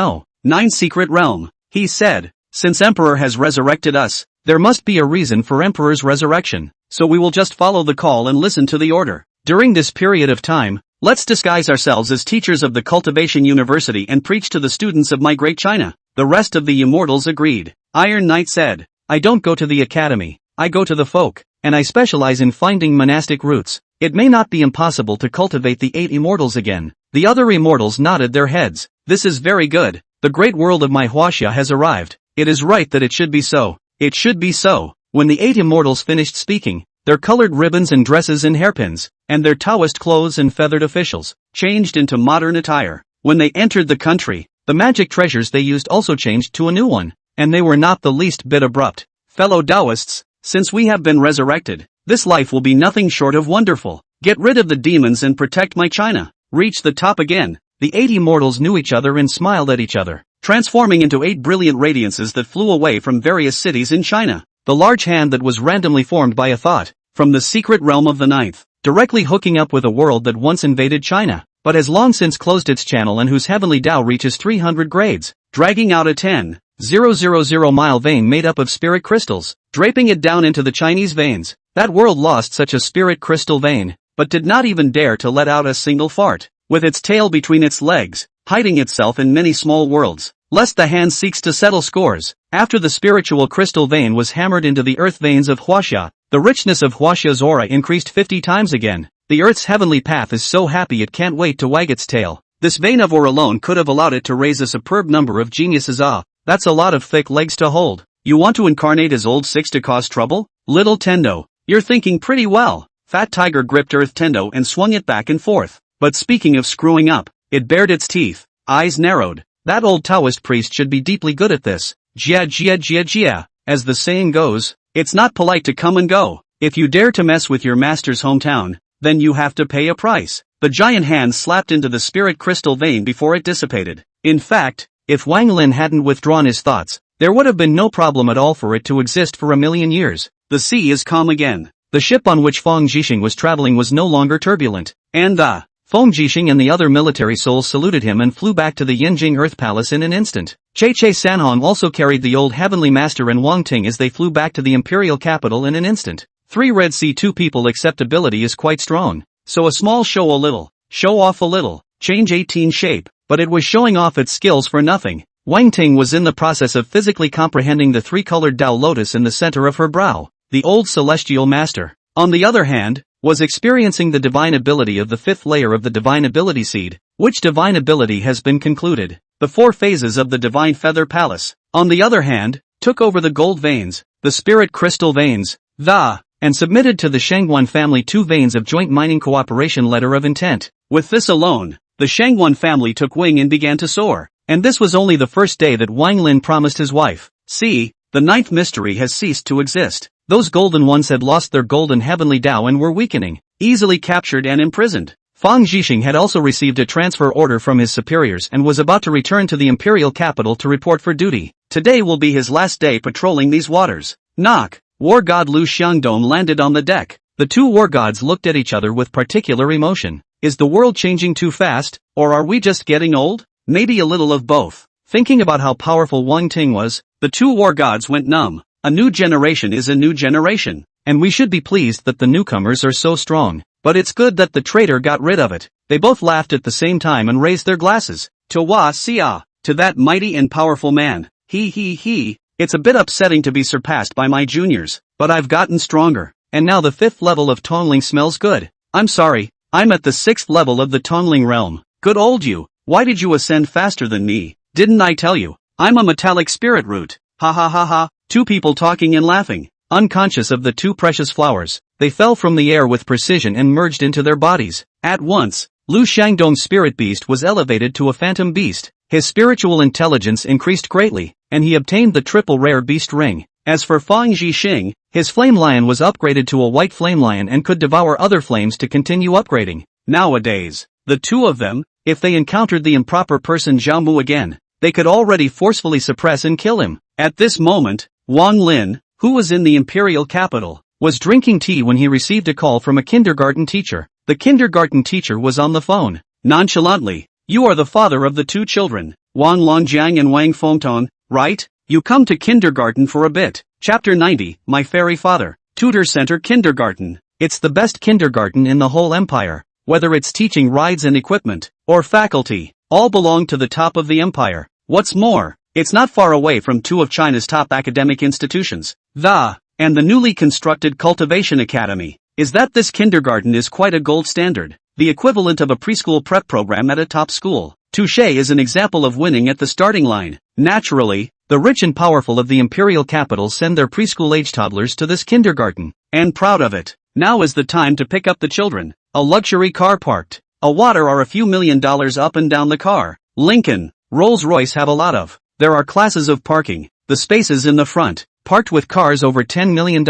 9 secret realm. He said, since Emperor has resurrected us, there must be a reason for Emperor's resurrection, so we will just follow the call and listen to the order. During this period of time, let's disguise ourselves as teachers of the Cultivation University and preach to the students of my great China. The rest of the immortals agreed. Iron Knight said, I don't go to the academy, I go to the folk, and I specialize in finding monastic roots. It may not be impossible to cultivate the 8 immortals again. The other immortals nodded their heads. This is very good. The great world of my Huaxia has arrived. It is right that it should be so. It should be so. When the 8 immortals finished speaking, their colored ribbons and dresses and hairpins, and their Taoist clothes and feathered officials, changed into modern attire. When they entered the country, the magic treasures they used also changed to a new one, and they were not the least bit abrupt. Fellow Taoists, since we have been resurrected, this life will be nothing short of wonderful. Get rid of the demons and protect my China. Reach the top again. The 8 immortals knew each other and smiled at each other, transforming into 8 brilliant radiances that flew away from various cities in China. The large hand that was randomly formed by a thought, from the secret realm of the 9th, directly hooking up with a world that once invaded China, but has long since closed its channel and whose heavenly Tao reaches 300 grades, dragging out a 10,000 mile vein made up of spirit crystals, draping it down into the Chinese veins. That world lost such a spirit crystal vein, but did not even dare to let out a single fart, with its tail between its legs, hiding itself in many small worlds, lest the hand seeks to settle scores. After the spiritual crystal vein was hammered into the earth veins of Huaxia, the richness of Huaxia's aura increased 50 times again. The earth's heavenly path is so happy it can't wait to wag its tail. This vein of aura alone could have allowed it to raise a superb number of geniuses. That's a lot of thick legs to hold. You want to incarnate as old 6 to cause trouble? Little Tendo, you're thinking pretty well. Fat Tiger gripped Earth Tendo and swung it back and forth. But speaking of screwing up, it bared its teeth, eyes narrowed. That old Taoist priest should be deeply good at this. Jia. As the saying goes, it's not polite to come and go. If you dare to mess with your master's hometown, then you have to pay a price. The giant hand slapped into the spirit crystal vein before it dissipated. In fact, if Wang Lin hadn't withdrawn his thoughts, there would have been no problem at all for it to exist for a million years. The sea is calm again. The ship on which Feng Zhixing was traveling was no longer turbulent, and the Feng Jixing and the other military souls saluted him and flew back to the Yinjing Earth Palace in an instant. Che Sanhong also carried the old Heavenly Master and Wang Ting as they flew back to the imperial capital in an instant. 3 Red Sea 2 people acceptability is quite strong. So a small show a little, show off a little, change 18 shape, but it was showing off its skills for nothing. Wang Ting was in the process of physically comprehending the 3-colored Tao lotus in the center of her brow. The old celestial master, on the other hand, was experiencing the divine ability of the 5th layer of the divine ability seed, which divine ability has been concluded. The 4 phases of the divine feather palace, on the other hand, took over the gold veins, the spirit crystal veins, and submitted to the Shanguan family 2 veins of joint mining cooperation letter of intent. With this alone, the Shanguan family took wing and began to soar. And this was only the first day that Wang Lin promised his wife. See, the 9th mystery has ceased to exist. Those golden ones had lost their golden heavenly Tao and were weakening, easily captured and imprisoned. Feng Jixing had also received a transfer order from his superiors and was about to return to the imperial capital to report for duty. Today will be his last day patrolling these waters. Knock. War god Lu Xiangdong landed on the deck. The 2 war gods looked at each other with particular emotion. Is the world changing too fast, or are we just getting old? Maybe a little of both. Thinking about how powerful Wang Ting was, the 2 war gods went numb. A new generation is a new generation, and we should be pleased that the newcomers are so strong. But it's good that the traitor got rid of it. They both laughed at the same time and raised their glasses. To Wa Xia, to that mighty and powerful man. He. It's a bit upsetting to be surpassed by my juniors, but I've gotten stronger. And now the 5th level of Tongling smells good. I'm sorry, I'm at the 6th level of the Tongling realm. Good old you. Why did you ascend faster than me? Didn't I tell you? I'm a metallic spirit root. Ha ha ha ha. 2 people talking and laughing. Unconscious of the 2 precious flowers, they fell from the air with precision and merged into their bodies. At once, Lu Xiangdong's spirit beast was elevated to a phantom beast. His spiritual intelligence increased greatly, and he obtained the triple rare beast ring. As for Feng Jixing, his flame lion was upgraded to a white flame lion and could devour other flames to continue upgrading. Nowadays, the 2 of them, if they encountered the improper person Zhao Mu again, they could already forcefully suppress and kill him. At this moment, Wang Lin, who was in the imperial capital, was drinking tea when he received a call from a kindergarten teacher. The kindergarten teacher was on the phone. Nonchalantly, you are the father of the 2 children, Wang Longjiang and Wang Fengtong, right? You come to kindergarten for a bit. Chapter 90, My Fairy Father. Tutor Center Kindergarten. It's the best kindergarten in the whole empire. Whether it's teaching rides and equipment, or faculty, all belong to the top of the empire. What's more, it's not far away from 2 of China's top academic institutions, and the newly constructed Cultivation Academy. Is that this kindergarten is quite a gold standard, the equivalent of a preschool prep program at a top school. Touche is an example of winning at the starting line. Naturally, the rich and powerful of the imperial capital send their preschool-age toddlers to this kindergarten, and proud of it. Now is the time to pick up the children. A luxury car parked. A water or a few $1,000,000 up and down the car. Lincoln, Rolls-Royce have a lot of. There are classes of parking. The spaces in the front, parked with cars over $10 million,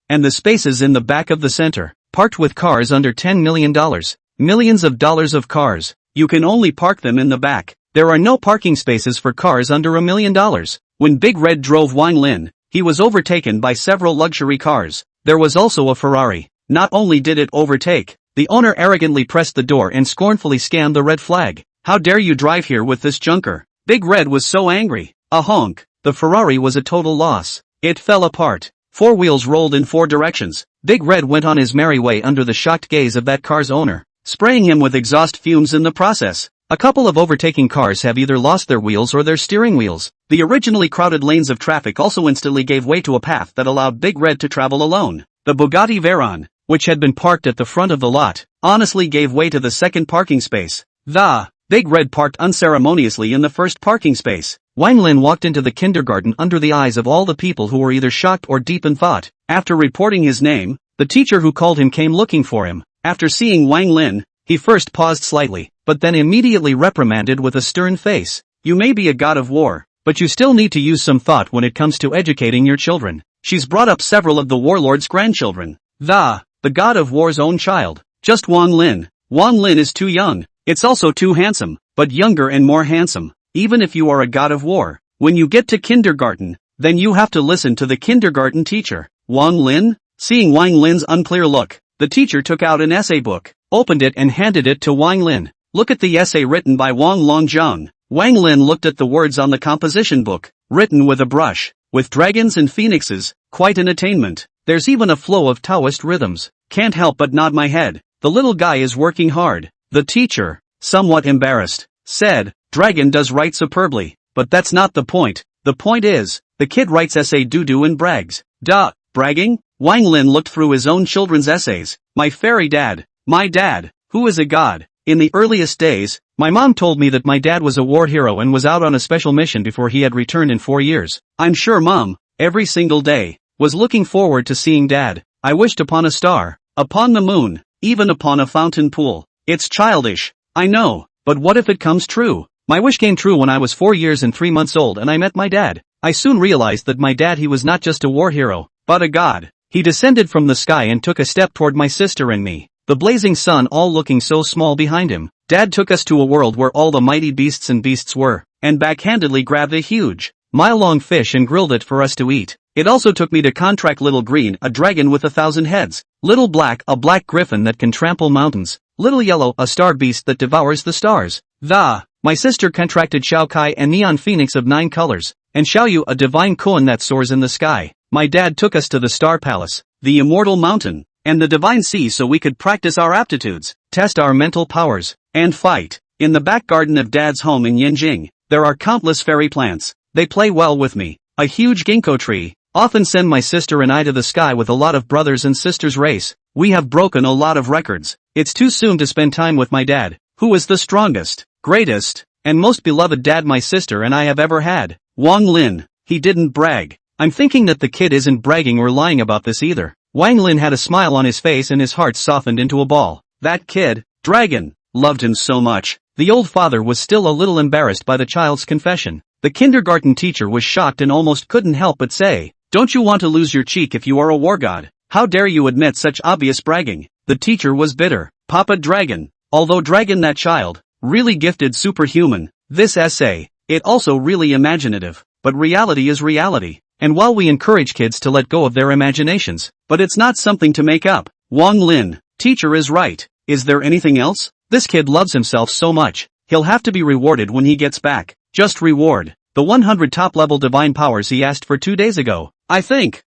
and the spaces in the back of the center, parked with cars under $10 million. Millions of dollars of cars. You can only park them in the back. There are no parking spaces for cars under $1 million. When Big Red drove Wang Lin, he was overtaken by several luxury cars. There was also a Ferrari. Not only did it overtake, the owner arrogantly pressed the door and scornfully scanned the red flag. How dare you drive here with this junker? Big Red was so angry. A honk. The Ferrari was a total loss. It fell apart. 4 wheels rolled in 4 directions. Big Red went on his merry way under the shocked gaze of that car's owner, spraying him with exhaust fumes in the process. A couple of overtaking cars have either lost their wheels or their steering wheels. The originally crowded lanes of traffic also instantly gave way to a path that allowed Big Red to travel alone. The Bugatti Veyron, which had been parked at the front of the lot, honestly gave way to the second parking space. Big Red parked unceremoniously in the first parking space. Wang Lin walked into the kindergarten under the eyes of all the people who were either shocked or deep in thought. After reporting his name, the teacher who called him came looking for him. After seeing Wang Lin, he first paused slightly, but then immediately reprimanded with a stern face. You may be a god of war, but you still need to use some thought when it comes to educating your children. She's brought up several of the warlord's grandchildren. The god of war's own child. Just Wang Lin. Wang Lin is too young. It's also too handsome, but younger and more handsome. Even if you are a god of war, when you get to kindergarten, then you have to listen to the kindergarten teacher. Wang Lin? Seeing Wang Lin's unclear look, the teacher took out an essay book. opened it and handed it to Wang Lin. Look at the essay written by Wang Longjang. Wang Lin looked at the words on the composition book, written with a brush, with dragons and phoenixes, quite an attainment. There's even a flow of Taoist rhythms. Can't help but nod my head. The little guy is working hard. The teacher, somewhat embarrassed, said, Dragon does write superbly, but that's not the point. The point is, the kid writes essay doo-doo and brags. Duh, bragging? Wang Lin looked through his own children's essays. My fairy dad. My dad, who is a god. In the earliest days, my mom told me that my dad was a war hero and was out on a special mission before he had returned in 4 years. I'm sure mom, every single day, was looking forward to seeing dad. I wished upon a star, upon the moon, even upon a fountain pool. It's childish, I know, but what if it comes true? My wish came true when I was 4 years and 3 months old and I met my dad. I soon realized that my dad, he was not just a war hero, but a god. He descended from the sky and took a step toward my sister and me, the blazing sun all looking so small behind him. Dad took us to a world where all the mighty beasts and beasts were, and backhandedly grabbed a huge, mile-long fish and grilled it for us to eat. It also took me to contract Little Green, a dragon with 1,000 heads, Little Black, a black griffin that can trample mountains, Little Yellow, a star beast that devours the stars. My sister contracted Xiao Kai, a neon phoenix of 9 colors, and Xiaoyu, a divine koan that soars in the sky. My dad took us to the Star Palace, the Immortal Mountain, and the Divine Sea so we could practice our aptitudes, test our mental powers, and fight. In the back garden of Dad's home in Yanjing, there are countless fairy plants. They play well with me. A huge ginkgo tree often send my sister and I to the sky with a lot of brothers and sisters race. We have broken a lot of records. It's too soon to spend time with my dad, who is the strongest, greatest, and most beloved dad my sister and I have ever had. Wang Lin, he didn't brag. I'm thinking that the kid isn't bragging or lying about this either. Wang Lin had a smile on his face and his heart softened into a ball. That kid, Dragon, loved him so much. The old father was still a little embarrassed by the child's confession. The kindergarten teacher was shocked and almost couldn't help but say, Don't you want to lose your cheek if you are a war god? How dare you admit such obvious bragging? The teacher was bitter. Papa Dragon, although Dragon that child, really gifted superhuman, this essay, it also really imaginative. But reality is reality. And while we encourage kids to let go of their imaginations, but it's not something to make up. Wang Lin, teacher is right. Is there anything else? This kid loves himself so much, he'll have to be rewarded when he gets back. Just reward the 100 top-level divine powers he asked for 2 days ago. I think,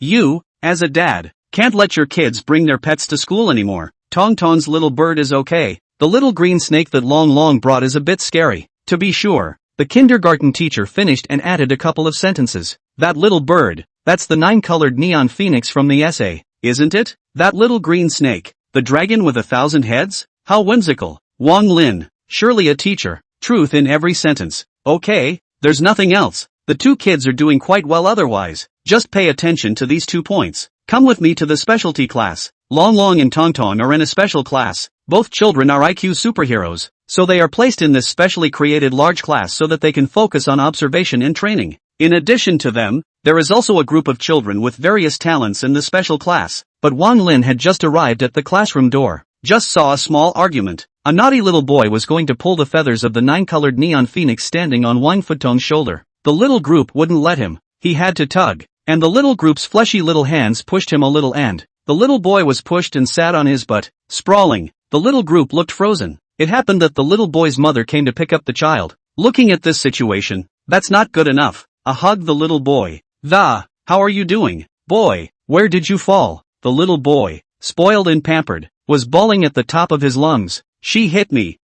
you, as a dad, can't let your kids bring their pets to school anymore. Tong Tong's little bird is okay. The little green snake that Long Long brought is a bit scary, to be sure. The kindergarten teacher finished and added a couple of sentences. That little bird, that's the 9-colored neon phoenix from the essay, isn't it? That little green snake, the dragon with 1,000 heads? How whimsical. Wang Lin, surely a teacher. Truth in every sentence. Okay, there's nothing else. The 2 kids are doing quite well otherwise. Just pay attention to these 2 points. Come with me to the specialty class. Long Long and Tong Tong are in a special class. Both children are IQ superheroes, so they are placed in this specially created large class so that they can focus on observation and training. In addition to them, there is also a group of children with various talents in the special class. But Wang Lin had just arrived at the classroom door. Just saw a small argument. A naughty little boy was going to pull the feathers of the 9-colored neon phoenix standing on Wang Futong's shoulder. The little group wouldn't let him. He had to tug. And the little group's fleshy little hands pushed him a little and the little boy was pushed and sat on his butt, sprawling. The little group looked frozen. It happened that the little boy's mother came to pick up the child. Looking at this situation, that's not good enough. I hugged the little boy. How are you doing? Boy, where did you fall? The little boy, spoiled and pampered, was bawling at the top of his lungs. She hit me,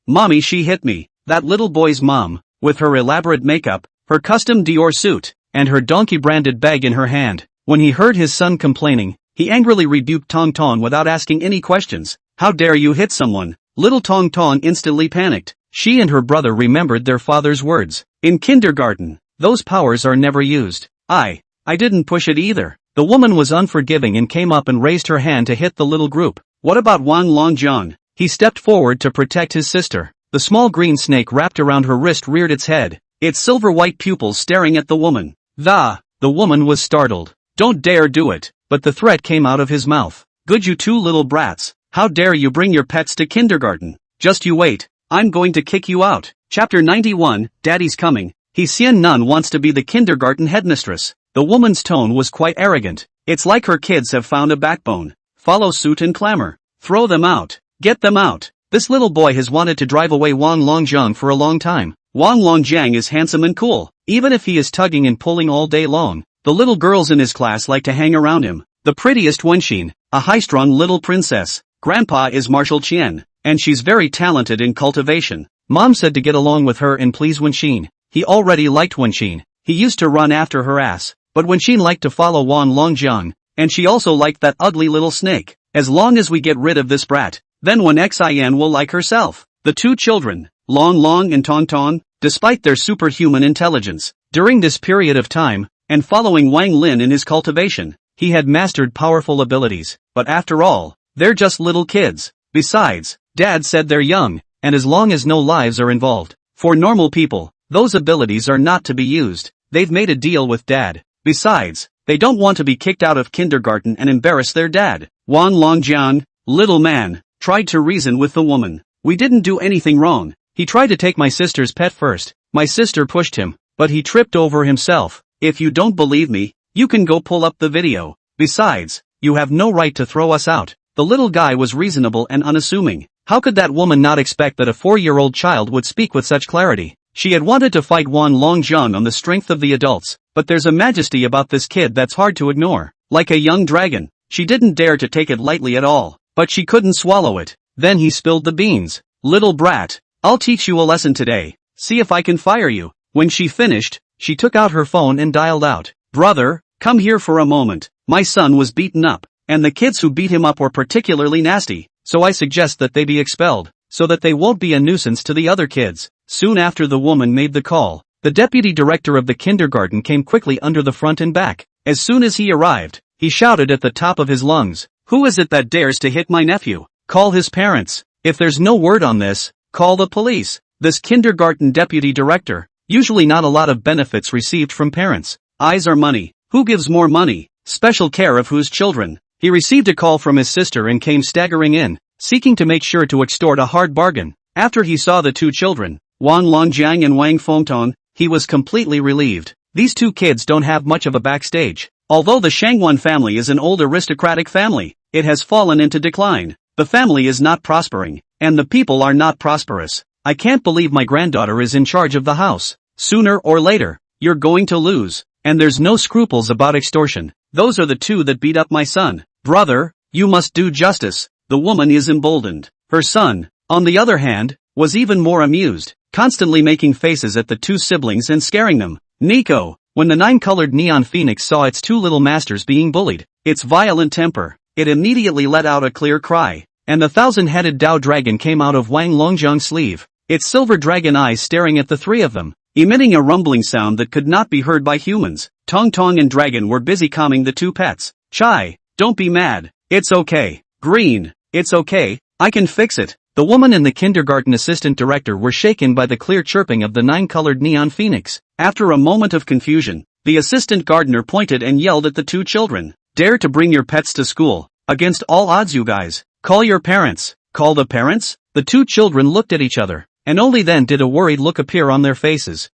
mommy she hit me. That little boy's mom, with her elaborate makeup, her custom Dior suit, and her donkey-branded bag in her hand. When he heard his son complaining, he angrily rebuked Tong Tong without asking any questions. How dare you hit someone? Little Tong Tong instantly panicked. She and her brother remembered their father's words. In kindergarten, those powers are never used. I didn't push it either. The woman was unforgiving and came up and raised her hand to hit the little group. What about Wang Longjang? He stepped forward to protect his sister. The small green snake wrapped around her wrist reared its head, its silver-white pupils staring at the woman. The woman was startled. Don't dare do it. But the threat came out of his mouth. Good you 2 little brats. How dare you bring your pets to kindergarten? Just you wait. I'm going to kick you out. Chapter 91, Daddy's coming. Xian Nun wants to be the kindergarten headmistress. The woman's tone was quite arrogant. It's like her kids have found a backbone. Follow suit and clamor. Throw them out. Get them out. This little boy has wanted to drive away Wang Longjiang for a long time. Wang Longjiang is handsome and cool, even if he is tugging and pulling all day long. The little girls in his class like to hang around him. The prettiest Wenxin, a high-strung little princess. Grandpa is Marshal Qian, and she's very talented in cultivation. Mom said to get along with her and please Wenxin. He already liked Wenxin. He used to run after her ass, but Wenxin liked to follow Wang Longjiang, and she also liked that ugly little snake. As long as we get rid of this brat, then Xin will like herself. The two children, Long Long and Tong Tong, despite their superhuman intelligence, during this period of time, and following Wang Lin in his cultivation, he had mastered powerful abilities, but after all, they're just little kids. Besides, Dad said they're young, and as long as no lives are involved, for normal people, those abilities are not to be used. They've made a deal with Dad. Besides, they don't want to be kicked out of kindergarten and embarrass their dad. Wang Longjiang, little man, tried to reason with the woman. We didn't do anything wrong. He tried to take my sister's pet first. My sister pushed him, but he tripped over himself. If you don't believe me, you can go pull up the video. Besides, you have no right to throw us out. The little guy was reasonable and unassuming. How could that woman not expect that a 4-year-old child would speak with such clarity? She had wanted to fight Wang Longjiang on the strength of the adults, but there's a majesty about this kid that's hard to ignore. Like a young dragon, she didn't dare to take it lightly at all, but she couldn't swallow it. Then he spilled the beans. Little brat, I'll teach you a lesson today. See if I can fire you. When she finished, she took out her phone and dialed out. Brother, come here for a moment. My son was beaten up, and the kids who beat him up were particularly nasty, so I suggest that they be expelled, so that they won't be a nuisance to the other kids. Soon after the woman made the call, the deputy director of the kindergarten came quickly under the front and back. As soon as he arrived, he shouted at the top of his lungs, "Who is it that dares to hit my nephew? Call his parents. If there's no word on this, call the police." This kindergarten deputy director, usually not a lot of benefits received from parents. Eyes are money. Who gives more money? Special care of whose children? He received a call from his sister and came staggering in, seeking to make sure to extort a hard bargain. After he saw the two children, Wang Longjiang and Wang Fengtong, he was completely relieved. These two kids don't have much of a backstage. Although the Shanguan family is an old aristocratic family, it has fallen into decline. The family is not prospering, and the people are not prosperous. I can't believe my granddaughter is in charge of the house. Sooner or later, you're going to lose. And there's no scruples about extortion. Those are the two that beat up my son. Brother, you must do justice. The woman is emboldened. Her son, on the other hand, was even more amused, constantly making faces at the two siblings and scaring them. Nico, when the 9-colored neon phoenix saw its two little masters being bullied, its violent temper, it immediately let out a clear cry, and the 1,000-headed Dao dragon came out of Wang Longjiang's sleeve, its silver dragon eyes staring at the three of them, emitting a rumbling sound that could not be heard by humans. Tong Tong and Dragon were busy calming the two pets. Chai, don't be mad. It's okay. Green, it's okay. I can fix it. The woman and the kindergarten assistant director were shaken by the clear chirping of the 9-colored neon phoenix. After a moment of confusion, the assistant gardener pointed and yelled at the two children. Dare to bring your pets to school. Against all odds, you guys. Call your parents. Call the parents? The two children looked at each other, and only then did a worried look appear on their faces.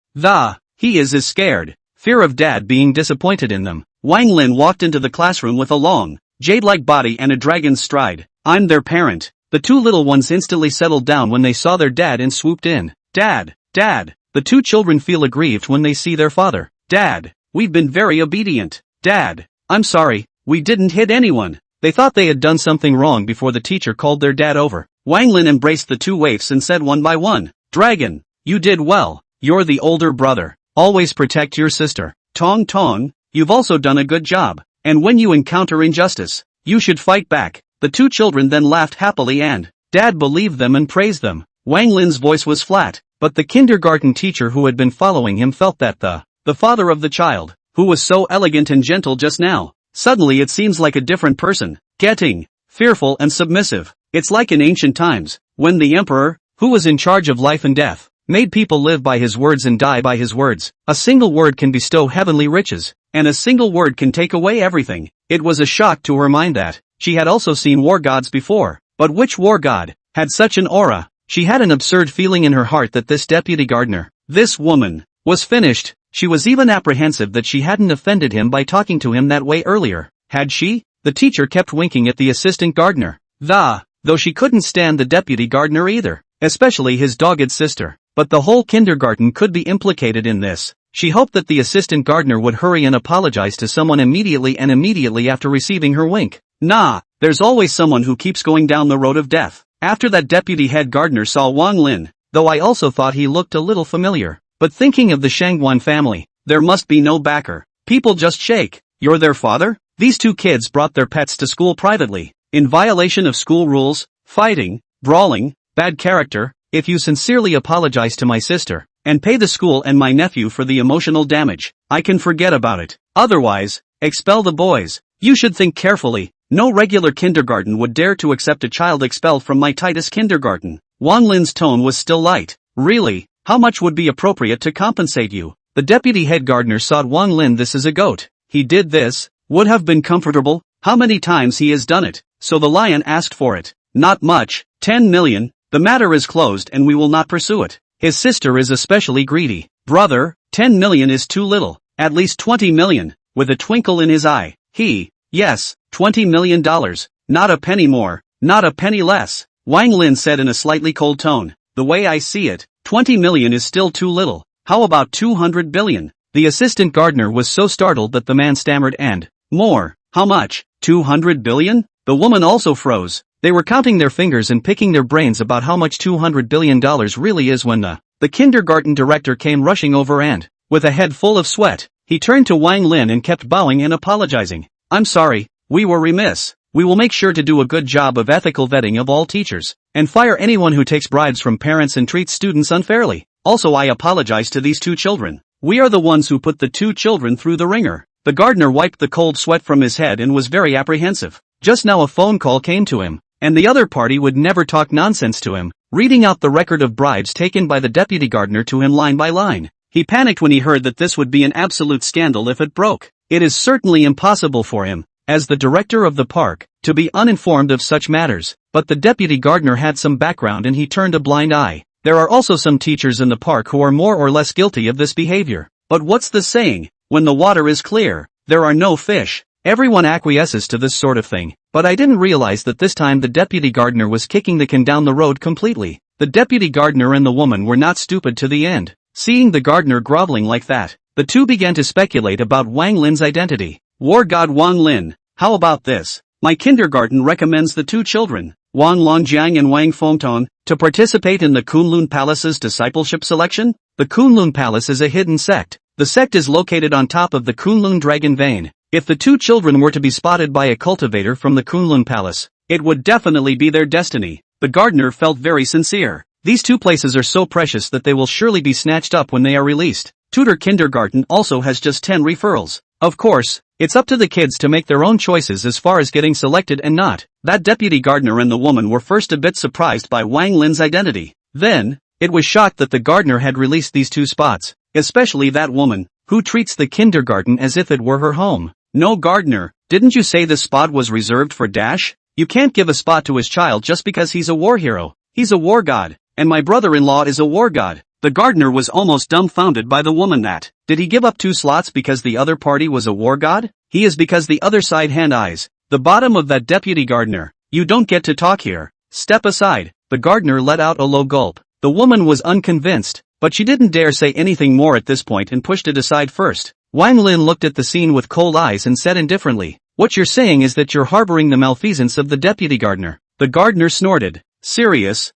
He is scared. Fear of dad being disappointed in them. Wang Lin walked into the classroom with a long, jade-like body and a dragon's stride. I'm their parent. The two little ones instantly settled down when they saw their dad and swooped in. Dad, Dad. The two children feel aggrieved when they see their father. Dad, we've been very obedient. Dad, I'm sorry, we didn't hit anyone. They thought they had done something wrong before the teacher called their dad over. Wang Lin embraced the two waifs and said one by one, Dragon, you did well. You're the older brother. Always protect your sister. Tong Tong, you've also done a good job. And when you encounter injustice, you should fight back. The two children then laughed happily and Dad believed them and praised them. Wang Lin's voice was flat, but the kindergarten teacher who had been following him felt that the father of the child, who was so elegant and gentle just now, suddenly it seems like a different person, getting fearful and submissive. It's like in ancient times, when the emperor, who was in charge of life and death, made people live by his words and die by his words. A single word can bestow heavenly riches, and a single word can take away everything. It was a shock to her mind that she had also seen war gods before, but which war god had such an aura? She had an absurd feeling in her heart that this deputy gardener, this woman, was finished. She was even apprehensive that she hadn't offended him by talking to him that way earlier. Had she? The teacher kept winking at the assistant gardener. though she couldn't stand the deputy gardener either, especially his dogged sister. But the whole kindergarten could be implicated in this. She hoped that the assistant gardener would hurry and apologize to someone immediately after receiving her wink. Nah, there's always someone who keeps going down the road of death. After that deputy head gardener saw Wang Lin, though I also thought he looked a little familiar. But thinking of the Shanguan family, there must be no backer. People just shake. You're their father? These two kids brought their pets to school privately, in violation of school rules, fighting, brawling, bad character. If you sincerely apologize to my sister, and pay the school and my nephew for the emotional damage, I can forget about it. Otherwise, expel the boys. You should think carefully. No regular kindergarten would dare to accept a child expelled from my tightest kindergarten. Wang Lin's tone was still light. Really? How much would be appropriate to compensate you? The deputy head gardener sawed Wang Lin this as a goat. He did this, would have been comfortable. How many times he has done it? So the lion asked for it. Not much, 10 million. The matter is closed and we will not pursue it. His sister is especially greedy. Brother, 10 million is too little. At least 20 million. With a twinkle in his eye. Yes, $20 million. Not a penny more, not a penny less. Wang Lin said in a slightly cold tone. The way I see it, 20 million is still too little. How about 200 billion? The assistant gardener was so startled that the man stammered and, more, how much? 200 billion? The woman also froze. They were counting their fingers and picking their brains about how much $200 billion really is when the kindergarten director came rushing over and, with a head full of sweat, he turned to Wang Lin and kept bowing and apologizing. I'm sorry, we were remiss. We will make sure to do a good job of ethical vetting of all teachers, and fire anyone who takes bribes from parents and treats students unfairly. Also, I apologize to these two children. We are the ones who put the two children through the ringer. The gardener wiped the cold sweat from his head and was very apprehensive. Just now a phone call came to him, and the other party would never talk nonsense to him, reading out the record of bribes taken by the deputy gardener to him line by line. He panicked when he heard that this would be an absolute scandal if it broke. It is certainly impossible for him, as the director of the park, to be uninformed of such matters, but the deputy gardener had some background and he turned a blind eye. There are also some teachers in the park who are more or less guilty of this behavior. But what's the saying? When the water is clear, there are no fish. Everyone acquiesces to this sort of thing, but I didn't realize that this time the deputy gardener was kicking the can down the road completely. The deputy gardener and the woman were not stupid to the end. Seeing the gardener groveling like that, the two began to speculate about Wang Lin's identity. War god Wang Lin, how about this? My kindergarten recommends the two children, Wang Longjiang and Wang Fengtong, to participate in the Kunlun Palace's discipleship selection. The Kunlun Palace is a hidden sect. The sect is located on top of the Kunlun Dragon Vein. If the two children were to be spotted by a cultivator from the Kunlun Palace, it would definitely be their destiny. The gardener felt very sincere. These two places are so precious that they will surely be snatched up when they are released. Tutor Kindergarten also has just 10 referrals. Of course, it's up to the kids to make their own choices as far as getting selected and not. That deputy gardener and the woman were first a bit surprised by Wang Lin's identity. Then, it was shocked that the gardener had released these two spots, especially that woman, who treats the kindergarten as if it were her home. No gardener, didn't you say this spot was reserved for Dash? You can't give a spot to his child just because he's a war hero. He's a war god, and my brother-in-law is a war god. The gardener was almost dumbfounded by the woman that, did he give up 2 slots because the other party was a war god? He is because the other side hand eyes. The bottom of that deputy gardener. You don't get to talk here. Step aside. The gardener let out a low gulp. The woman was unconvinced, but she didn't dare say anything more at this point and pushed it aside first. Wang Lin looked at the scene with cold eyes and said indifferently, what you're saying is that you're harboring the malfeasance of the deputy gardener. The gardener snorted. Serious?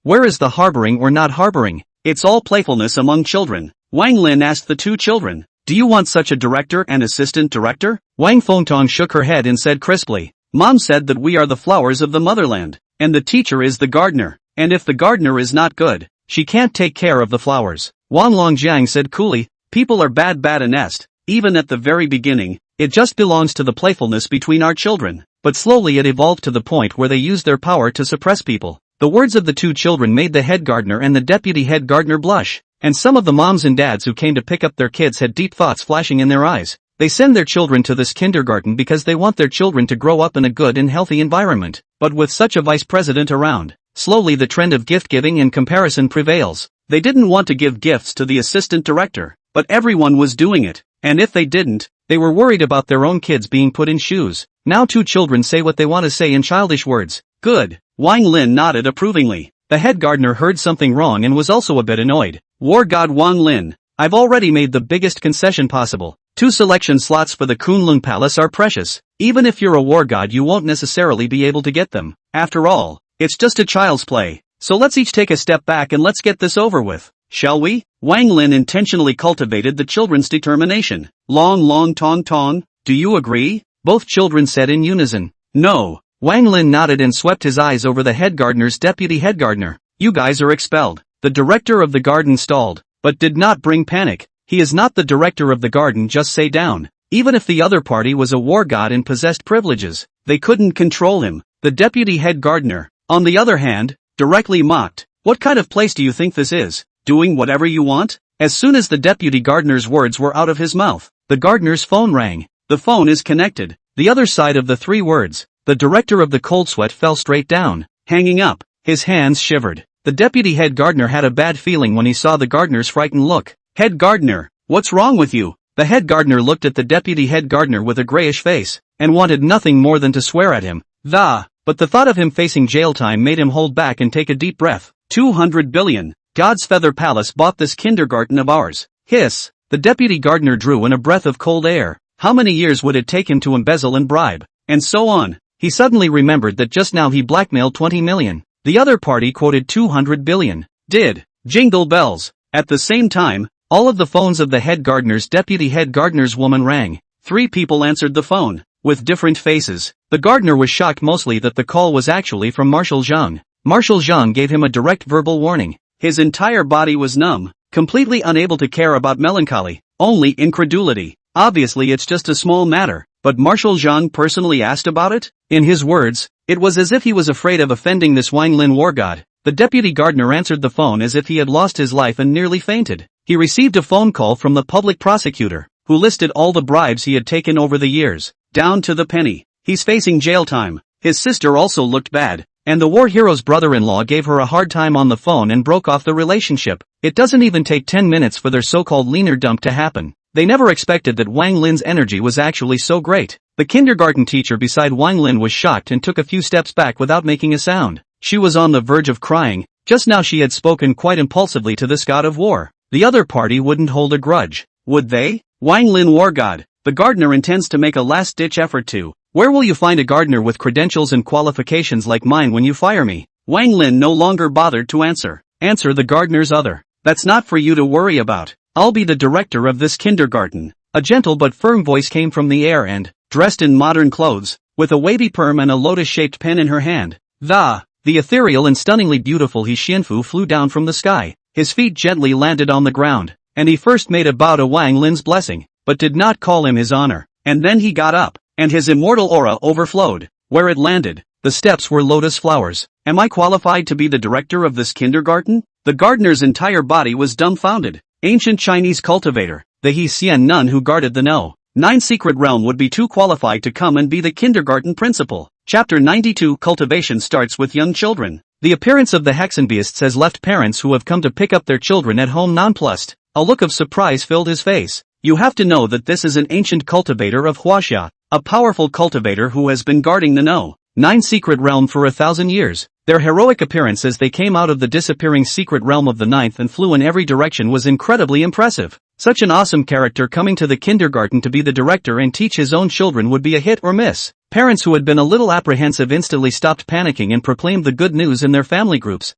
Where is the harboring or not harboring? It's all playfulness among children. Wang Lin asked the two children, do you want such a director and assistant director? Wang Fengtong shook her head and said crisply, Mom said that we are the flowers of the motherland, and the teacher is the gardener, and if the gardener is not good, she can't take care of the flowers. Wang Longjiang said coolly, people are bad honest, even at the very beginning, it just belongs to the playfulness between our children, but slowly it evolved to the point where they use their power to suppress people. The words of the two children made the head gardener and the deputy head gardener blush, and some of the moms and dads who came to pick up their kids had deep thoughts flashing in their eyes. They send their children to this kindergarten because they want their children to grow up in a good and healthy environment, but with such a vice president around, slowly the trend of gift giving and comparison prevails. They didn't want to give gifts to the assistant director, but everyone was doing it, and if they didn't, they were worried about their own kids being put in shoes. Now two children say what they want to say in childish words. Good. Wang Lin nodded approvingly. The head gardener heard something wrong and was also a bit annoyed. War god Wang Lin, I've already made the biggest concession possible. 2 selection slots for the Kunlun Palace are precious. Even if you're a war god you won't necessarily be able to get them. After all, it's just a child's play. So let's each take a step back and let's get this over with. Shall we? Wang Lin intentionally cultivated the children's determination. Long tong. Do you agree? Both children said in unison. No. Wang Lin nodded and swept his eyes over the head gardener's deputy head gardener. You guys are expelled. The director of the garden stalled, but did not bring panic. He is not the director of the garden, just say down. Even if the other party was a war god and possessed privileges, they couldn't control him. The deputy head gardener, on the other hand, directly mocked. What kind of place do you think this is? Doing whatever you want? As soon as the deputy gardener's words were out of his mouth, the gardener's phone rang. The phone is connected. The other side of the 3 words. The director of the cold sweat fell straight down, hanging up. His hands shivered. The deputy head gardener had a bad feeling when he saw the gardener's frightened look. Head gardener, what's wrong with you? The head gardener looked at the deputy head gardener with a grayish face, and wanted nothing more than to swear at him. But the thought of him facing jail time made him hold back and take a deep breath. 200 billion. God's Feather Palace bought this kindergarten of ours. Hiss. The deputy gardener drew in a breath of cold air. How many years would it take him to embezzle and bribe? And so on. He suddenly remembered that just now he blackmailed 20 million. The other party quoted 200 billion. Did. Jingle bells. At the same time, all of the phones of the head gardener's deputy head gardener's woman rang. 3 people answered the phone, with different faces. The gardener was shocked mostly that the call was actually from Marshal Zhang. Marshal Zhang gave him a direct verbal warning. His entire body was numb, completely unable to care about melancholy, only incredulity. Obviously it's just a small matter, but Marshal Zhang personally asked about it? In his words, it was as if he was afraid of offending this Wang Lin war god. The deputy gardener answered the phone as if he had lost his life and nearly fainted. He received a phone call from the public prosecutor, who listed all the bribes he had taken over the years, down to the penny. He's facing jail time. His sister also looked bad, and the war hero's brother-in-law gave her a hard time on the phone and broke off the relationship. It doesn't even take 10 minutes for their so-called leaner dump to happen. They never expected that Wang Lin's energy was actually so great. The kindergarten teacher beside Wang Lin was shocked and took a few steps back without making a sound. She was on the verge of crying. Just now she had spoken quite impulsively to this god of war. The other party wouldn't hold a grudge, would they? Wang Lin war god. The gardener intends to make a last-ditch effort to. Where will you find a gardener with credentials and qualifications like mine when you fire me? Wang Lin no longer bothered to answer. Answer the gardener's other. That's not for you to worry about. I'll be the director of this kindergarten. A gentle but firm voice came from the air and, dressed in modern clothes, with a wavy perm and a lotus-shaped pen in her hand, the ethereal and stunningly beautiful He Xianfu flew down from the sky. His feet gently landed on the ground, and he first made a bow to Wang Lin's blessing, but did not call him his honor. And then he got up, and his immortal aura overflowed. Where it landed, the steps were lotus flowers. Am I qualified to be the director of this kindergarten? The gardener's entire body was dumbfounded. Ancient Chinese cultivator, the He Xian nun who guarded the No. 9 secret realm would be too qualified to come and be the kindergarten principal. Chapter 92 Cultivation starts with young children. The appearance of the Hexenbeasts has left parents who have come to pick up their children at home nonplussed. A look of surprise filled his face. You have to know that this is an ancient cultivator of Huaxia, a powerful cultivator who has been guarding the No. 9 secret realm for 1,000 years. Their heroic appearance as they came out of the disappearing secret realm of the 9th and flew in every direction was incredibly impressive. Such an awesome character coming to the kindergarten to be the director and teach his own children would be a hit or miss. Parents who had been a little apprehensive instantly stopped panicking and proclaimed the good news in their family groups.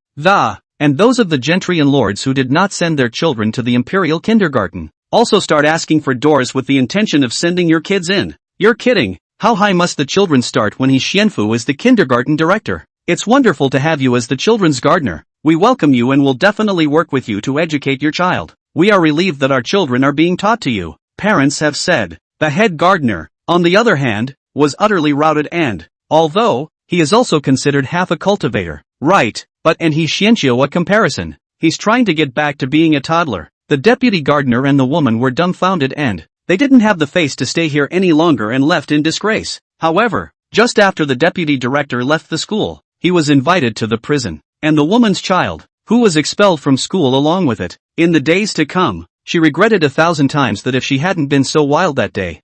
And those of the gentry and lords who did not send their children to the imperial kindergarten also start asking for doors with the intention of sending your kids in. You're kidding. How high must the children start when He Xianfu is the kindergarten director? It's wonderful to have you as the children's gardener. We welcome you and will definitely work with you to educate your child. We are relieved that our children are being taught to you, parents have said. The head gardener, on the other hand, was utterly routed and, although, he is also considered half a cultivator. Right, but and He Xianqiu a comparison. He's trying to get back to being a toddler. The deputy gardener and the woman were dumbfounded and, they didn't have the face to stay here any longer and left in disgrace. However, just after the deputy director left the school, he was invited to the prison, and the woman's child, who was expelled from school along with it. In the days to come, she regretted 1,000 times that if she hadn't been so wild that day.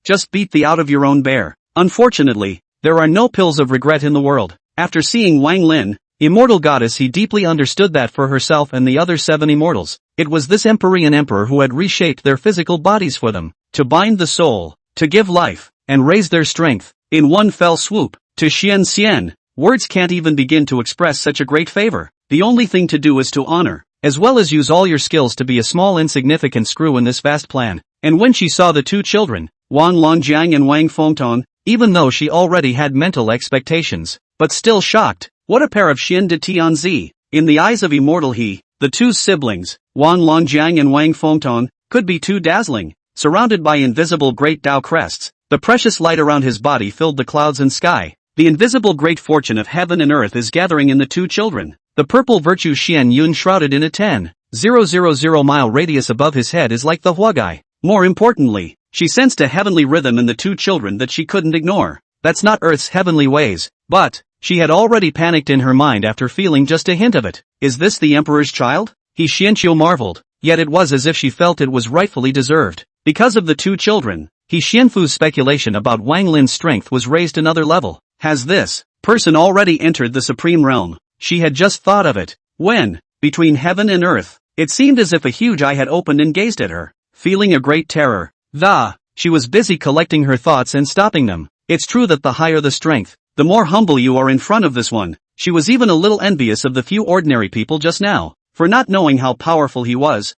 Just beat the out of your own bear. Unfortunately, there are no pills of regret in the world. After seeing Wang Lin, immortal goddess, he deeply understood that for herself and the other 7 immortals, it was this Empyrean emperor who had reshaped their physical bodies for them, to bind the soul, to give life, and raise their strength, in one fell swoop. To Xian, words can't even begin to express such a great favor. The only thing to do is to honor, as well as use all your skills to be a small insignificant screw in this vast plan. And when she saw the 2 children, Wang Longjiang and Wang Fengtong, even though she already had mental expectations, but still shocked, what a pair of Xin de Tianzi. In the eyes of immortal he, the 2 siblings, Wang Longjiang and Wang Fengtong, could be too dazzling. Surrounded by invisible great Tao crests, the precious light around his body filled the clouds and sky. The invisible great fortune of heaven and earth is gathering in the 2 children. The purple virtue Xian Yun shrouded in a 10,000 mile radius above his head is like the Huagai. More importantly, she sensed a heavenly rhythm in the 2 children that she couldn't ignore. That's not Earth's heavenly ways, but she had already panicked in her mind after feeling just a hint of it. Is this the Emperor's child? He Xianqiu marveled, yet it was as if she felt it was rightfully deserved. Because of the 2 children, He Xianfu's speculation about Wang Lin's strength was raised another level. Has this person already entered the supreme realm? She had just thought of it, when, between heaven and earth, it seemed as if a huge eye had opened and gazed at her. Feeling a great terror, she was busy collecting her thoughts and stopping them. It's true that the higher the strength, the more humble you are in front of this one. She was even a little envious of the few ordinary people just now, for not knowing how powerful he was.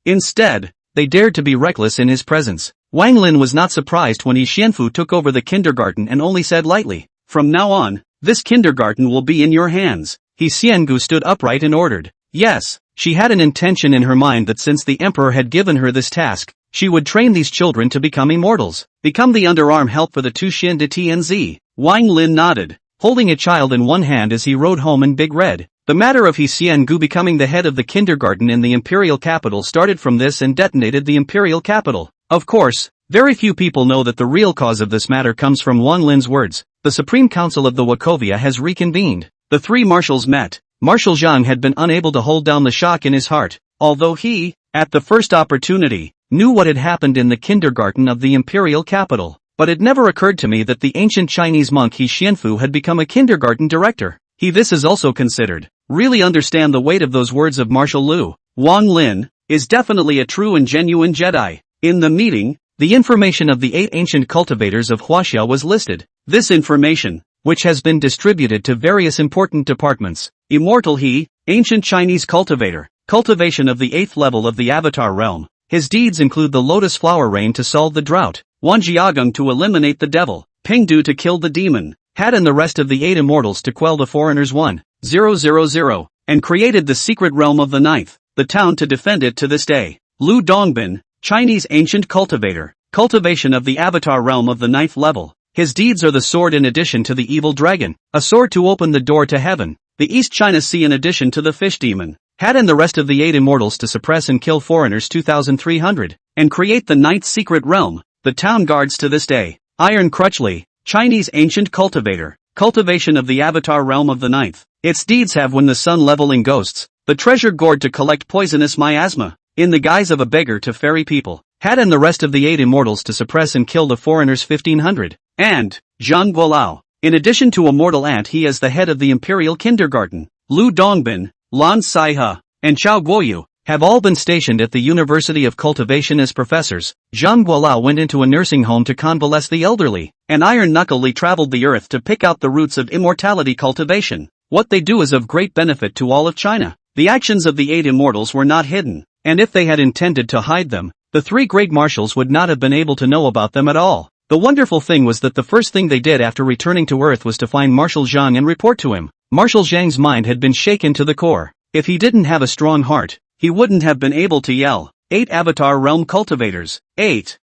Instead, they dared to be reckless in his presence. Wang Lin was not surprised when He Xianfu took over the kindergarten and only said lightly, "From now on, this kindergarten will be in your hands." He Xiangu stood upright and ordered. Yes, she had an intention in her mind that since the emperor had given her this task, she would train these children to become immortals, become the underarm help for the 2 Xin de Tianzi. Wang Lin nodded, holding a child in one hand as he rode home in Big Red. The matter of He Xiangu becoming the head of the kindergarten in the imperial capital started from this and detonated the imperial capital. Of course, very few people know that the real cause of this matter comes from Wang Lin's words. The Supreme Council of the Wachovia has reconvened. The 3 marshals met. Marshal Zhang had been unable to hold down the shock in his heart, although he, at the first opportunity, knew what had happened in the kindergarten of the imperial capital. But it never occurred to me that the ancient Chinese monk He Xianfu had become a kindergarten director. This is also considered. Really understand the weight of those words of Marshal Lu. Wang Lin is definitely a true and genuine Jedi. In the meeting, the information of the 8 ancient cultivators of Huaxia was listed. This information, which has been distributed to various important departments. Immortal He, ancient Chinese cultivator, cultivation of the 8th level of the Avatar realm. His deeds include the lotus flower rain to solve the drought, Wanjiagung to eliminate the devil, Pingdu to kill the demon, Had and the rest of the 8 immortals to quell the foreigners 1,000, and created the secret realm of the 9th, the town to defend it to this day. Lu Dongbin, Chinese ancient cultivator, cultivation of the Avatar realm of the 9th level. His deeds are the sword in addition to the evil dragon, a sword to open the door to heaven, the East China Sea in addition to the fish demon. Had and the rest of the 8 immortals to suppress and kill foreigners 2,300, and create the 9th secret realm, the town guards to this day. Iron Crutchley, Chinese ancient cultivator, cultivation of the Avatar realm of the 9th. Its deeds have when the sun leveling ghosts, the treasure gourd to collect poisonous miasma, in the guise of a beggar to ferry people. Had and the rest of the 8 immortals to suppress and kill the foreigners 1,500. And, Zhang Guolao, in addition to a mortal ant he is the head of the imperial kindergarten. Lu Dongbin, Lan Saihe, and Chao Guoyu, have all been stationed at the University of Cultivation as professors. Zhang Guolao went into a nursing home to convalesce the elderly, and Iron Knuckle Lee traveled the earth to pick out the roots of immortality cultivation. What they do is of great benefit to all of China. The actions of the 8 immortals were not hidden, and if they had intended to hide them, the 3 great marshals would not have been able to know about them at all. The wonderful thing was that the first thing they did after returning to Earth was to find Marshal Zhang and report to him. Marshal Zhang's mind had been shaken to the core. If he didn't have a strong heart, he wouldn't have been able to yell, 8 Avatar realm cultivators, 8,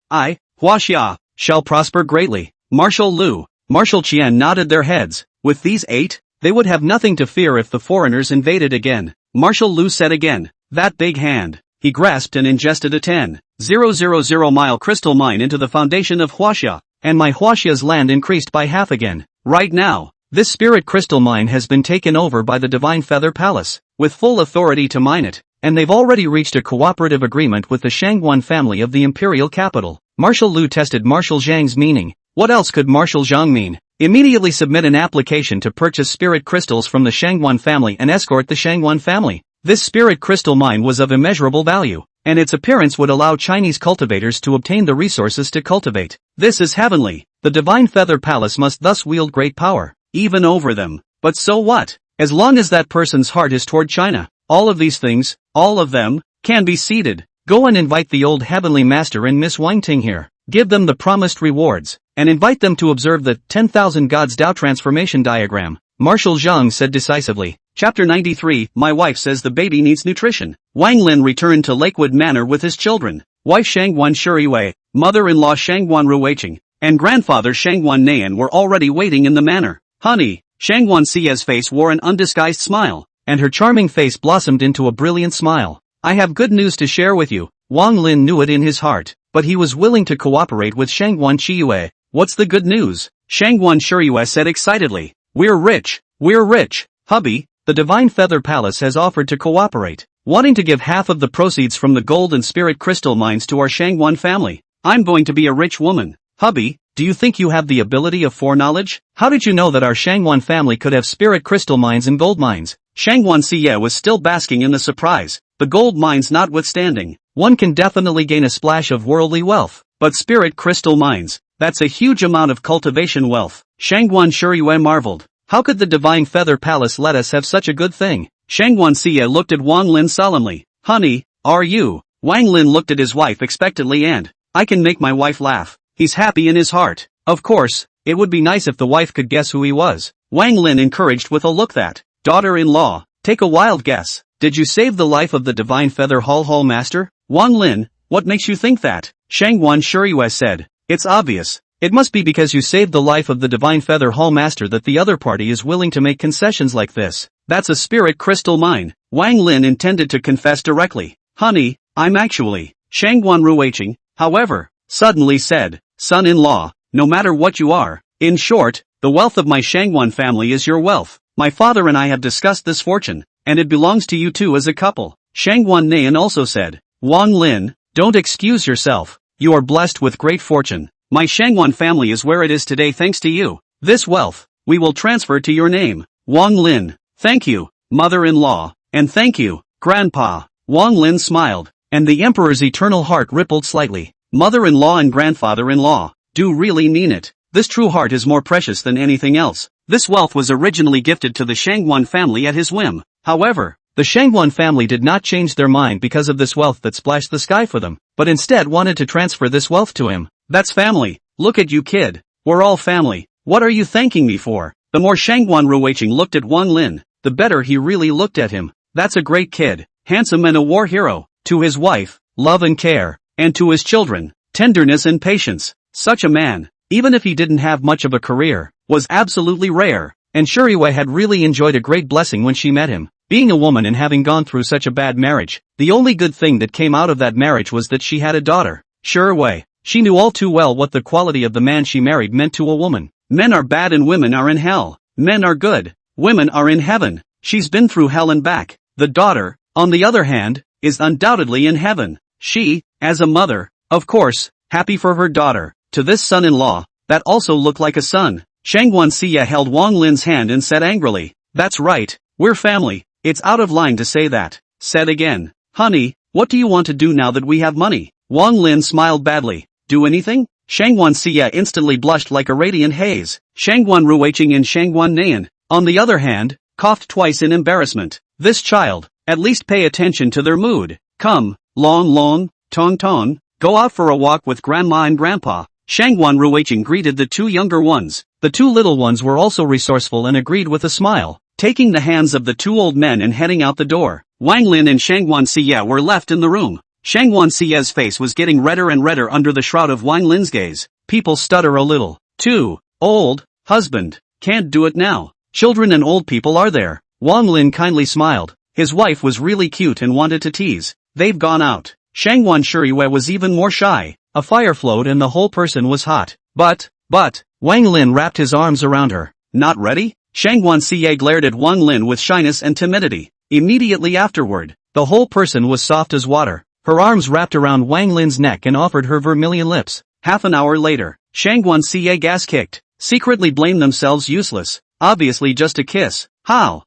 Huaxia, shall prosper greatly. Marshal Lu, Marshal Qian nodded their heads. With these 8, they would have nothing to fear if the foreigners invaded again. Marshal Lu said again, that big hand. He grasped and ingested a 10,000 mile crystal mine into the foundation of Huaxia, and my Huaxia's land increased by half again. Right now, this spirit crystal mine has been taken over by the Divine Feather Palace, with full authority to mine it, and they've already reached a cooperative agreement with the Shanguan family of the imperial capital. Marshal Lu tested Marshal Zhang's meaning. What else could Marshal Zhang mean? Immediately submit an application to purchase spirit crystals from the Shanguan family and escort the Shanguan family. This spirit crystal mine was of immeasurable value, and its appearance would allow Chinese cultivators to obtain the resources to cultivate. This is heavenly. The Divine Feather Palace must thus wield great power, even over them. But so what? As long as that person's heart is toward China, all of these things, all of them, can be ceded. Go and invite the old heavenly master and Miss Wang Ting here. Give them the promised rewards, and invite them to observe the 10,000 Gods Tao transformation diagram. Marshal Zhang said decisively. Chapter 93, My wife says the baby needs nutrition. Wang Lin returned to Lakewood Manor with his children. Wife Shanguan Shuriwei, mother-in-law Shanguan Ruweiqing, and grandfather Shanguan Nayan were already waiting in the manor. Honey, Shanguan Xia's face wore an undisguised smile, and her charming face blossomed into a brilliant smile. I have good news to share with you. Wang Lin knew it in his heart, but he was willing to cooperate with Shanguan Shiyue. What's the good news? Shanguan Shuriwei said excitedly. We're rich, hubby. The Divine Feather Palace has offered to cooperate, wanting to give half of the proceeds from the gold and spirit crystal mines to our Shanguan family. I'm going to be a rich woman. Hubby, do you think you have the ability of foreknowledge? How did you know that our Shanguan family could have spirit crystal mines and gold mines? Shanguan Xie was still basking in the surprise. The gold mines notwithstanding, one can definitely gain a splash of worldly wealth. But spirit crystal mines, that's a huge amount of cultivation wealth. Shanguan Shuriwei marveled. How could the Divine Feather Palace let us have such a good thing? Shanguan Xie looked at Wang Lin solemnly. Honey, are you? Wang Lin looked at his wife expectantly and, I can make my wife laugh. He's happy in his heart. Of course, it would be nice if the wife could guess who he was. Wang Lin encouraged with a look that, daughter-in-law, take a wild guess. Did you save the life of the Divine Feather Hall Master? Wang Lin, what makes you think that? Shanguan Shuriwei said, it's obvious. It must be because you saved the life of the Divine Feather Hall Master that the other party is willing to make concessions like this. That's a spirit crystal mine. Wang Lin intended to confess directly. Honey, I'm actually, Shanguan Ruweiqing, however, suddenly said, son-in-law, no matter what you are. In short, the wealth of my Shanguan family is your wealth. My father and I have discussed this fortune, and it belongs to you two as a couple. Shanguan Nayan also said, Wang Lin, don't excuse yourself. You are blessed with great fortune. My Shanguan family is where it is today thanks to you. This wealth, we will transfer to your name. Wang Lin, thank you, mother-in-law, and thank you, grandpa. Wang Lin smiled, and the emperor's eternal heart rippled slightly. Mother-in-law and grandfather-in-law, do really mean it. This true heart is more precious than anything else. This wealth was originally gifted to the Shanguan family at his whim. However, the Shanguan family did not change their mind because of this wealth that splashed the sky for them, but instead wanted to transfer this wealth to him. That's family. Look at you kid. We're all family. What are you thanking me for? The more Shanguan Ruweiqing looked at Wang Lin, the better he really looked at him. That's a great kid, handsome and a war hero. To his wife, love and care, and to his children, tenderness and patience. Such a man, even if he didn't have much of a career, was absolutely rare, and Shuriwei had really enjoyed a great blessing when she met him. Being a woman and having gone through such a bad marriage, the only good thing that came out of that marriage was that she had a daughter. Shuriwei. She knew all too well what the quality of the man she married meant to a woman. Men are bad and women are in hell. Men are good. Women are in heaven. She's been through hell and back. The daughter, on the other hand, is undoubtedly in heaven. She, as a mother, of course, happy for her daughter. To this son-in-law, that also looked like a son. Shanguan Xie held Wang Lin's hand and said angrily, that's right, we're family. It's out of line to say that. Said again, honey, what do you want to do now that we have money? Wang Lin smiled badly. Do anything? Shanguan Xie instantly blushed like a radiant haze. Shanguan Ruweiqing and Shanguan Nayan, on the other hand, coughed twice in embarrassment. This child, at least pay attention to their mood. Come, Long, Tong, go out for a walk with grandma and grandpa. Shanguan Ruweiqing greeted the two younger ones. The two little ones were also resourceful and agreed with a smile, taking the hands of the two old men and heading out the door. Wang Lin and Shanguan Xie were left in the room. Shanguan Xie's face was getting redder and redder under the shroud of Wang Lin's gaze. People stutter a little. Too old, husband, can't do it now. Children and old people are there. Wang Lin kindly smiled. His wife was really cute and wanted to tease. They've gone out. Shanguan Shuriwei was even more shy. A fire flowed and the whole person was hot. But, Wang Lin wrapped his arms around her. Not ready? Shanguan Xie glared at Wang Lin with shyness and timidity. Immediately afterward, the whole person was soft as water. Her arms wrapped around Wang Lin's neck and offered her vermilion lips. Half an hour later, Shanguan Xie gas-kicked. secretly blame themselves useless, obviously just a kiss. How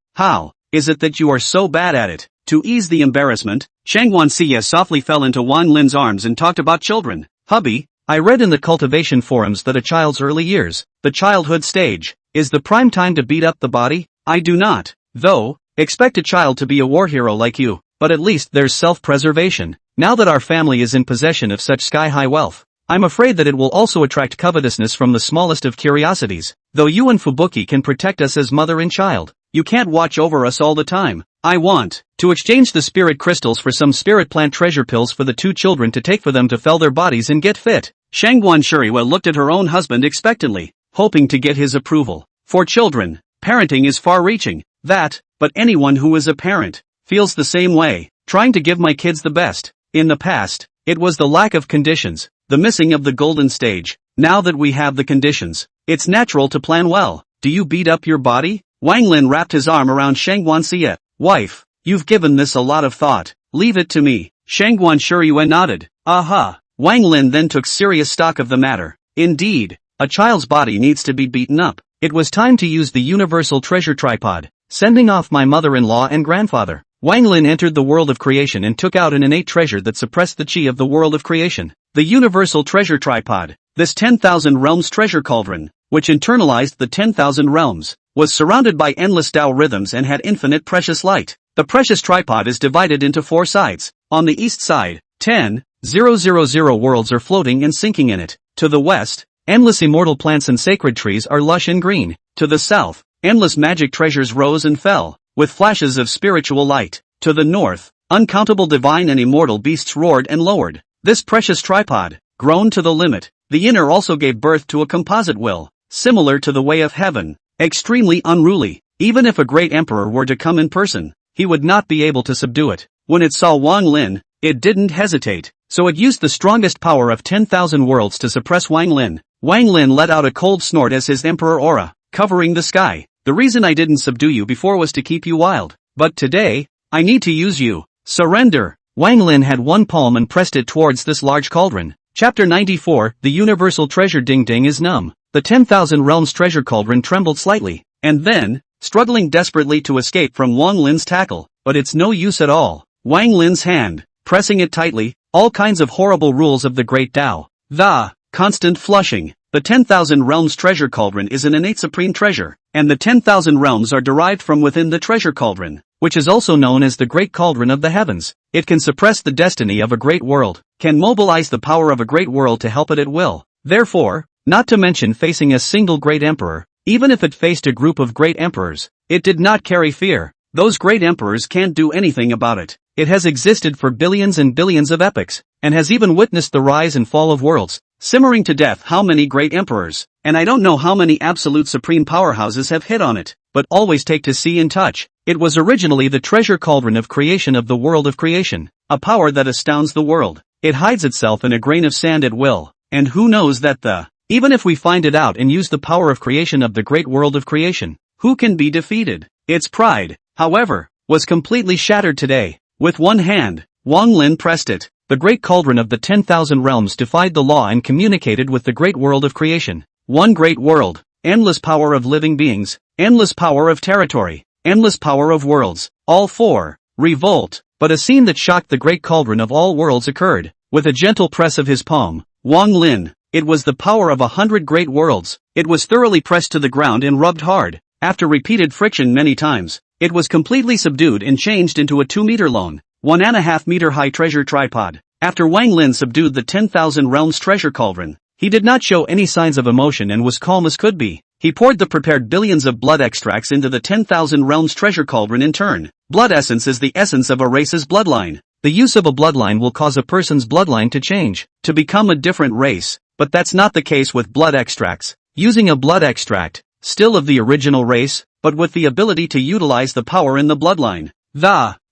is it that you are so bad at it? To ease the embarrassment, Shanguan softly fell into Wang Lin's arms and talked about children. Hubby, I read in the Cultivation forums that a child's early years, the childhood stage, is the prime time to beat up the body. I do not, though, expect a child to be a war hero like you, but at least there's self-preservation. Now that our family is in possession of such sky-high wealth, I'm afraid that it will also attract covetousness from the smallest of curiosities. Though you and Fubuki can protect us as mother and child, you can't watch over us all the time. I want to exchange the spirit crystals for some spirit plant treasure pills for the two children to take for them to fell their bodies and get fit. Shanguan Shuriwa looked at her own husband expectantly, hoping to get his approval. For children, parenting is far-reaching. But anyone who is a parent feels the same way. Trying to give my kids the best. In the past, it was the lack of conditions, the missing of the golden stage. Now that we have the conditions, it's natural to plan well. Do you beat up your body? Wang Lin wrapped his arm around Shanguan Xie. Wife, you've given this a lot of thought. Leave it to me. Shanguan Shuriwa nodded. Aha. Wang Lin then took serious stock of the matter. Indeed, a child's body needs to be beaten up. It was time to use the universal treasure tripod, sending off my mother-in-law and grandfather. Wang Lin entered the world of creation and took out an innate treasure that suppressed the chi of the world of creation. The universal treasure tripod, this 10,000 realms treasure cauldron, which internalized the 10,000 realms, was surrounded by endless Tao rhythms and had infinite precious light. The precious tripod is divided into 4 sides. On the east side, 10,000 worlds are floating and sinking in it. To the west, endless immortal plants and sacred trees are lush and green. To the south, endless magic treasures rose and fell, with flashes of spiritual light. To the north, uncountable divine and immortal beasts roared and lowered. This precious tripod, grown to the limit, the inner also gave birth to a composite will, similar to the way of heaven, extremely unruly. Even if a great emperor were to come in person, he would not be able to subdue it. When it saw Wang Lin, it didn't hesitate, so it used the strongest power of 10,000 worlds to suppress Wang Lin. Wang Lin let out a cold snort as his emperor aura, covering the sky. The reason I didn't subdue you before was to keep you wild. But today, I need to use you. Surrender. Wang Lin had one palm and pressed it towards this large cauldron. Chapter 94, The Universal Treasure. Ding ding is numb. The 10,000 realms treasure cauldron trembled slightly, and then, struggling desperately to escape from Wang Lin's tackle, but it's no use at all. Wang Lin's hand, pressing it tightly, all kinds of horrible rules of the great Tao. The constant flushing. The 10,000 realms treasure cauldron is an innate supreme treasure, and the 10,000 realms are derived from within the treasure cauldron, which is also known as the great cauldron of the heavens. It can suppress the destiny of a great world, can mobilize the power of a great world to help it at will. Therefore, not to mention facing a single great emperor, even if it faced a group of great emperors, it did not carry fear. Those great emperors can't do anything about it. It has existed for billions and billions of epochs, and has even witnessed the rise and fall of worlds, simmering to death. How many great emperors, and I don't know how many absolute supreme powerhouses have hit on it, but always take to see and touch. It was originally the treasure cauldron of creation of the world of creation, a power that astounds the world. It hides itself in a grain of sand at will, and who knows that even if we find it out and use the power of creation of the great world of creation, who can be defeated? Its pride, however, was completely shattered today. With one hand, Wang Lin pressed it. The great cauldron of the 10,000 realms defied the law and communicated with the great world of creation. One great world, endless power of living beings, endless power of territory, endless power of worlds, all 4, revolt. But a scene that shocked the great cauldron of all worlds occurred. With a gentle press of his palm, Wang Lin, it was the power of 100 great worlds. It was thoroughly pressed to the ground and rubbed hard. After repeated friction many times, it was completely subdued and changed into a 2-meter long, 1.5 meter high treasure tripod. After Wang Lin subdued the 10,000 realms treasure cauldron, he did not show any signs of emotion and was calm as could be. He poured the prepared billions of blood extracts into the 10,000 realms treasure cauldron in turn. Blood essence is the essence of a race's bloodline. The use of a bloodline will cause a person's bloodline to change, to become a different race, but that's not the case with blood extracts. Using a blood extract, still of the original race, but with the ability to utilize the power in the bloodline.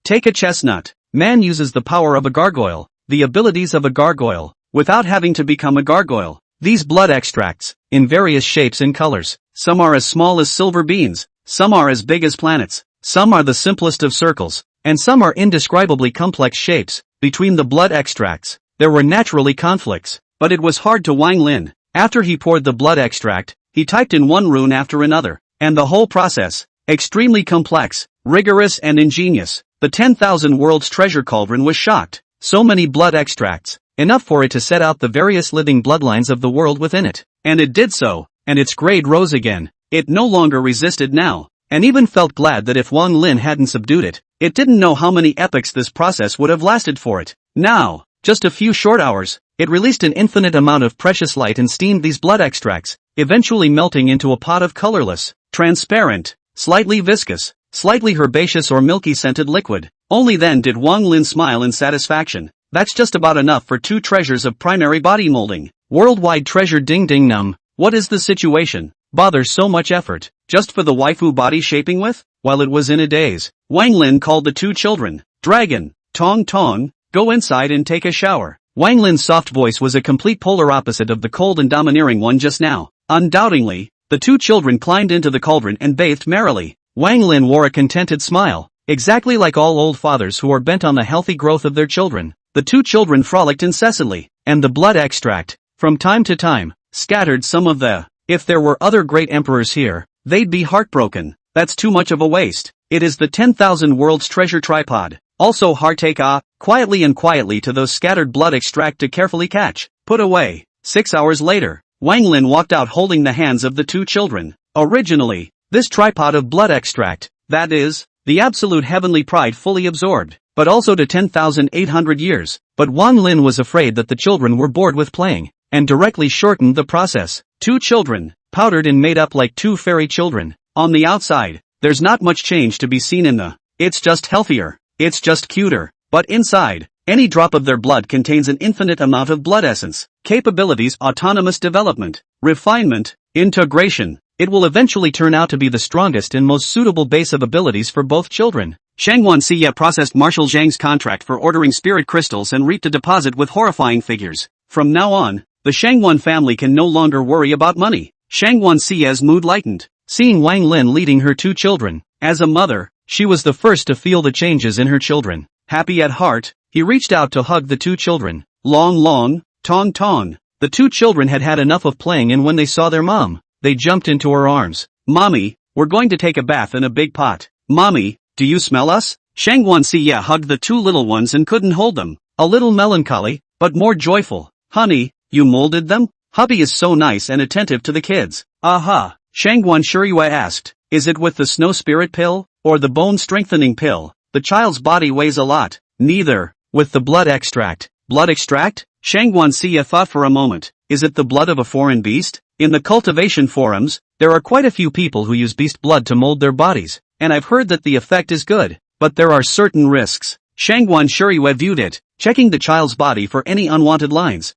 Take a chestnut. Man uses the power of a gargoyle, the abilities of a gargoyle, without having to become a gargoyle. These blood extracts, in various shapes and colors, some are as small as silver beans, some are as big as planets, some are the simplest of circles, and some are indescribably complex shapes. Between the blood extracts, there were naturally conflicts, but it was hard to Wang Lin. After he poured the blood extract, He typed in one rune after another, and the whole process, extremely complex, rigorous and ingenious. The 10,000 World's Treasure Cauldron was shocked. So many blood extracts, enough for it to set out the various living bloodlines of the world within it. And it did so, and its grade rose again. It no longer resisted now, and even felt glad that if Wang Lin hadn't subdued it, it didn't know how many epochs this process would have lasted for it. Now, just a few short hours, it released an infinite amount of precious light and steamed these blood extracts, eventually melting into a pot of colorless, transparent, slightly viscous, slightly herbaceous or milky scented liquid. Only then did Wang Lin smile in satisfaction. That's just about enough for 2 treasures of primary body molding. Worldwide treasure ding ding num. What is the situation? Bother so much effort, just for the waifu body shaping with? While it was in a daze, Wang Lin called the 2 children. Dragon, Tong Tong, go inside and take a shower. Wang Lin's soft voice was a complete polar opposite of the cold and domineering one just now. Undoubtedly, the 2 children climbed into the cauldron and bathed merrily. Wang Lin wore a contented smile, exactly like all old fathers who are bent on the healthy growth of their children. The 2 children frolicked incessantly, and the blood extract, from time to time, scattered some of the. If there were other great emperors here, they'd be heartbroken. That's too much of a waste. It is the 10,000 World's Treasure tripod. Also heartache quietly to those scattered blood extract to carefully catch, put away. 6 hours later, Wang Lin walked out holding the hands of the 2 children. Originally, this tripod of blood extract, that is, the absolute heavenly pride fully absorbed, but also to 10,800 years. But Wang Lin was afraid that the children were bored with playing, and directly shortened the process. 2 children, powdered and made up like 2 fairy children. On the outside, there's not much change to be seen in the. It's just healthier. It's just cuter. But inside, any drop of their blood contains an infinite amount of blood essence, capabilities, autonomous development, refinement, integration. It will eventually turn out to be the strongest and most suitable base of abilities for both children. Shanguan Siya processed Marshal Zhang's contract for ordering spirit crystals and reaped a deposit with horrifying figures. From now on, the Shanguan family can no longer worry about money. Shanguan Siya's mood lightened, seeing Wang Lin leading her 2 children. As a mother, she was the first to feel the changes in her children. Happy at heart, he reached out to hug the 2 children. Long, Tong Tong. The 2 children had had enough of playing, and when they saw their mom, they jumped into her arms. Mommy, we're going to take a bath in a big pot. Mommy, do you smell us? Shanguan Siya hugged the 2 little ones and couldn't hold them. A little melancholy, but more joyful. Honey, you molded them? Hubby is so nice and attentive to the kids. Aha, Shanguan Shuriyue asked. Is it with the snow spirit pill, or the bone strengthening pill? The child's body weighs a lot. Neither. With the blood extract. Blood extract? Shanguan Siya thought for a moment. Is it the blood of a foreign beast? In the cultivation forums, there are quite a few people who use beast blood to mold their bodies, and I've heard that the effect is good. But there are certain risks. Shanguan Shuriyue viewed it, checking the child's body for any unwanted lines.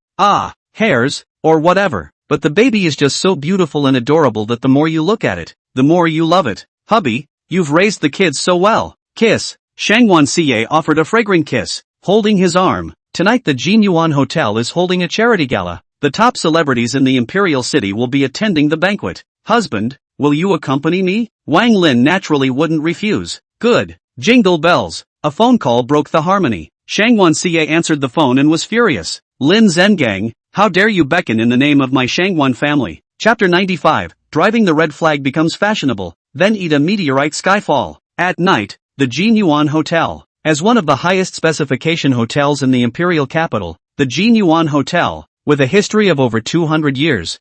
Hairs, or whatever. But the baby is just so beautiful and adorable that the more you look at it, the more you love it. Hubby, you've raised the kids so well. Kiss. Shanguan Siye offered a fragrant kiss, holding his arm. Tonight the Jinyuan Hotel is holding a charity gala. The top celebrities in the Imperial City will be attending the banquet. Husband, will you accompany me? Wang Lin naturally wouldn't refuse. Good. Jingle bells. A phone call broke the harmony. Shanguan Siye answered the phone and was furious. Lin Zhengang, how dare you beckon in the name of my Shanguan family? Chapter 95, driving the red flag becomes fashionable, then eat a meteorite skyfall. At night, the Jinyuan Hotel. As one of the highest specification hotels in the imperial capital, the Jinyuan Hotel, with a history of over 200 years,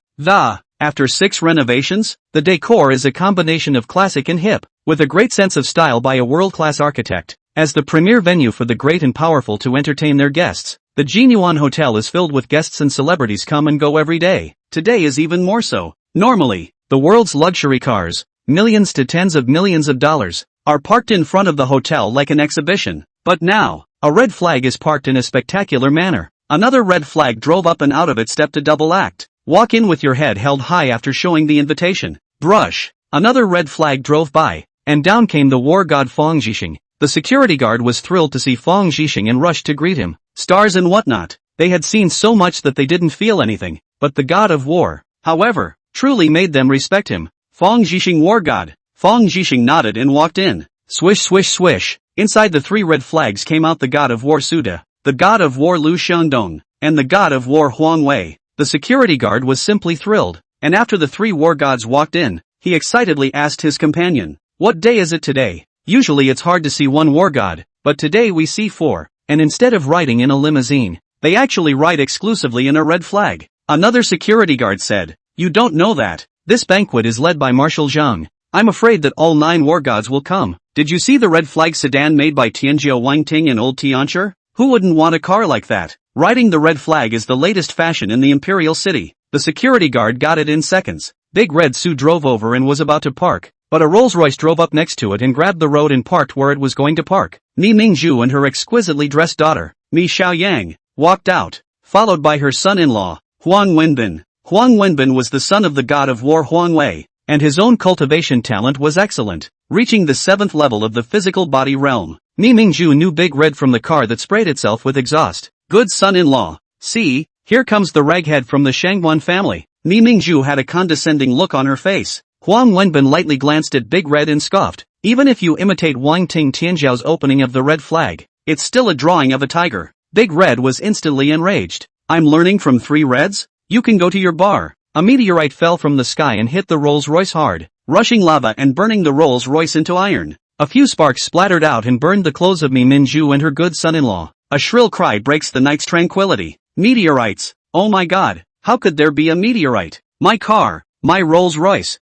after 6 renovations, the decor is a combination of classic and hip, with a great sense of style by a world-class architect. As the premier venue for the great and powerful to entertain their guests, the Jinyuan Hotel is filled with guests and celebrities come and go every day. Today is even more so. Normally, the world's luxury cars, millions to tens of millions of dollars, are parked in front of the hotel like an exhibition. But now, a red flag is parked in a spectacular manner. Another red flag drove up and out of it stepped a double act. Walk in with your head held high after showing the invitation. Brush. Another red flag drove by, and down came the war god Feng Zhixing. The security guard was thrilled to see Feng Zhixing and rushed to greet him. Stars and whatnot. They had seen so much that they didn't feel anything, but the god of war, however, truly made them respect him. Feng Zhixing war god. Feng Zhixing nodded and walked in. Swish swish swish. Inside the 3 red flags came out the god of war Suda, the god of war Lu Xiangdong, and the god of war Huang Wei. The security guard was simply thrilled. and after the 3 war gods walked in, he excitedly asked his companion, "What day is it today?" Usually it's hard to see 1 war god, but today we see 4, and instead of riding in a limousine, they actually ride exclusively in a red flag. Another security guard said, "You don't know that. This banquet is led by Marshal Zhang. I'm afraid that all 9 war gods will come. Did you see the red flag sedan made by Tianjiao Wang Ting and Old Tianchi? Who wouldn't want a car like that? Riding the red flag is the latest fashion in the imperial city." The security guard got it in seconds. Big Red Su drove over and was about to park, but a Rolls-Royce drove up next to it and grabbed the road and parked where it was going to park. Mi Mingzhu and her exquisitely dressed daughter, Mi Xiaoyang, walked out, followed by her son-in-law, Huang Wenbin. Huang Wenbin was the son of the god of war Huang Wei, and his own cultivation talent was excellent, reaching the 7th level of the physical body realm. Mi Mingzhu knew Big Red from the car that sprayed itself with exhaust. "Good son-in-law. See, here comes the raghead from the Shanguan family." Mi Mingzhu had a condescending look on her face. Huang Wenbin lightly glanced at Big Red and scoffed. "Even if you imitate Wang Ting Tianjiao's opening of the red flag, it's still a drawing of a tiger." Big Red was instantly enraged. "I'm learning from 3 reds? You can go to your bar." A meteorite fell from the sky and hit the Rolls-Royce hard, rushing lava and burning the Rolls-Royce into iron. A few sparks splattered out and burned the clothes of Mi Mingzhu and her good son-in-law. A shrill cry breaks the night's tranquility. "Meteorites! Oh my god, how could there be a meteorite? My car, my Rolls-Royce,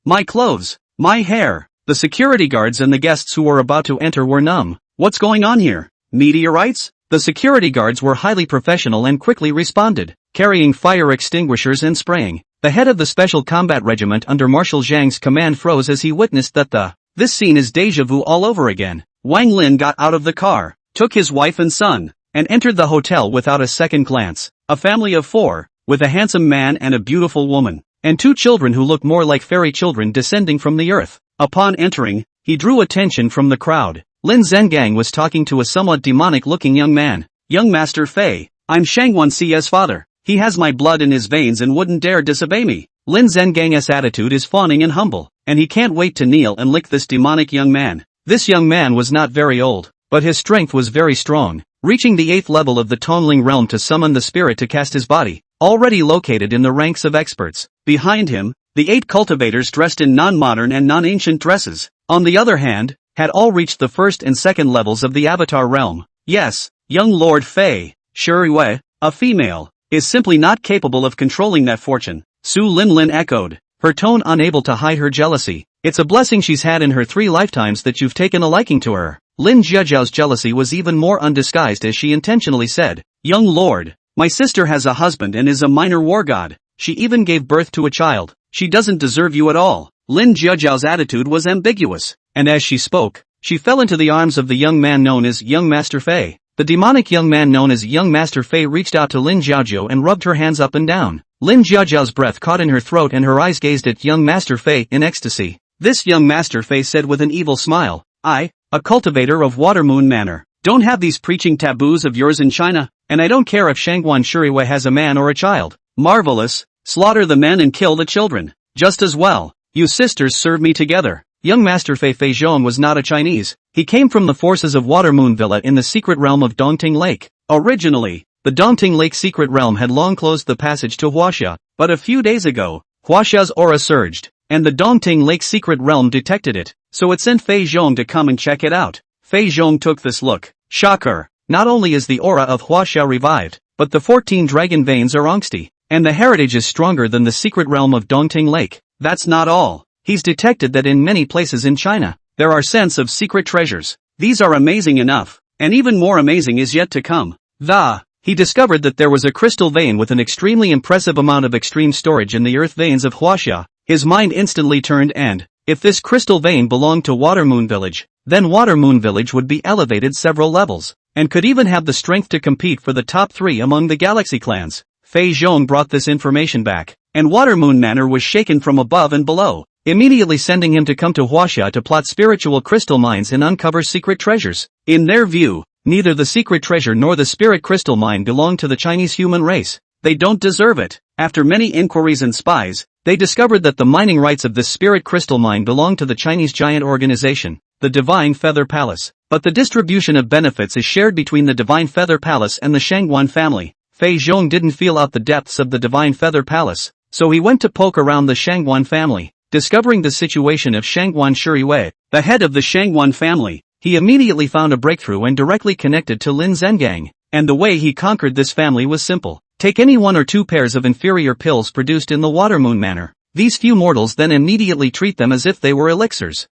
my clothes, my hair." The security guards and the guests who were about to enter were numb. "What's going on here? Meteorites?" The security guards were highly professional and quickly responded, carrying fire extinguishers and spraying. The head of the Special Combat Regiment under Marshal Zhang's command froze as he witnessed that this scene is déjà vu all over again. Wang Lin got out of the car, took his wife and son, and entered the hotel without a second glance. A family of 4, with a handsome man and a beautiful woman, and 2 children who looked more like fairy children descending from the earth. Upon entering, he drew attention from the crowd. Lin Zhengang was talking to a somewhat demonic-looking young man. "Young Master Fei, I'm Shanguan C's father. He has my blood in his veins and wouldn't dare disobey me." Lin Zhengang's attitude is fawning and humble, and he can't wait to kneel and lick this demonic young man. This young man was not very old, but his strength was very strong, reaching the 8th level of the Tongling realm to summon the spirit to cast his body, already located in the ranks of experts. Behind him, the 8 cultivators dressed in non-modern and non-ancient dresses, on the other hand, had all reached the 1st and 2nd levels of the Avatar realm. Yes, young Lord Fei, Shuriwei, a female, is simply not capable of controlling that fortune. Su Lin echoed, her tone unable to hide her jealousy. "It's a blessing she's had in her 3 lifetimes that you've taken a liking to her." Lin Jiajiao's jealousy was even more undisguised as she intentionally said, "Young Lord, my sister has a husband and is a minor war god. She even gave birth to a child. She doesn't deserve you at all." Lin Jiajiao's attitude was ambiguous, and as she spoke, she fell into the arms of the young man known as Young Master Fei. The demonic young man known as Young Master Fei reached out to Lin Jiajiao and rubbed her hands up and down. Lin Jiajiao's breath caught in her throat and her eyes gazed at Young Master Fei in ecstasy. This Young Master Fei said with an evil smile, "I, a cultivator of Watermoon Manor, don't have these preaching taboos of yours in China, and I don't care if Shanguan Shuriwei has a man or a child. Marvelous, slaughter the men and kill the children. Just as well, you sisters serve me together." Young Master Fei Feizhong was not a Chinese. He came from the forces of Watermoon Villa in the secret realm of Dongting Lake. Originally, the Dongting Lake secret realm had long closed the passage to Huaxia, but a few days ago, Huaxia's aura surged, and the Dongting Lake secret realm detected it, so it sent Feizhong to come and check it out. Feizhong took this look. Shocker! Not only is the aura of Huaxia revived, but the 14 dragon veins are angsty, and the heritage is stronger than the secret realm of Dongting Lake. That's not all. He's detected that in many places in China, there are scents of secret treasures. These are amazing enough, and even more amazing is yet to come. He discovered that there was a crystal vein with an extremely impressive amount of extreme storage in the earth veins of Huaxia. His mind instantly turned and, if this crystal vein belonged to Watermoon Village, then Watermoon Village would be elevated several levels, and could even have the strength to compete for the top 3 among the galaxy clans. Fei Zhong brought this information back, and Watermoon Manor was shaken from above and below, immediately sending him to come to Huaxia to plot spiritual crystal mines and uncover secret treasures. In their view, neither the secret treasure nor the spirit crystal mine belong to the Chinese human race. They don't deserve it. After many inquiries and spies, they discovered that the mining rights of this spirit crystal mine belong to the Chinese giant organization, the Divine Feather Palace. But the distribution of benefits is shared between the Divine Feather Palace and the Shanguan family. Fei Zhong didn't feel out the depths of the Divine Feather Palace, so he went to poke around the Shanguan family. Discovering the situation of Shanguan Shuriwei, the head of the Shanguan family, he immediately found a breakthrough and directly connected to Lin Zhengang. And the way he conquered this family was simple. Take any 1 or 2 pairs of inferior pills produced in the water moon manner. These few mortals then immediately treat them as if they were elixirs.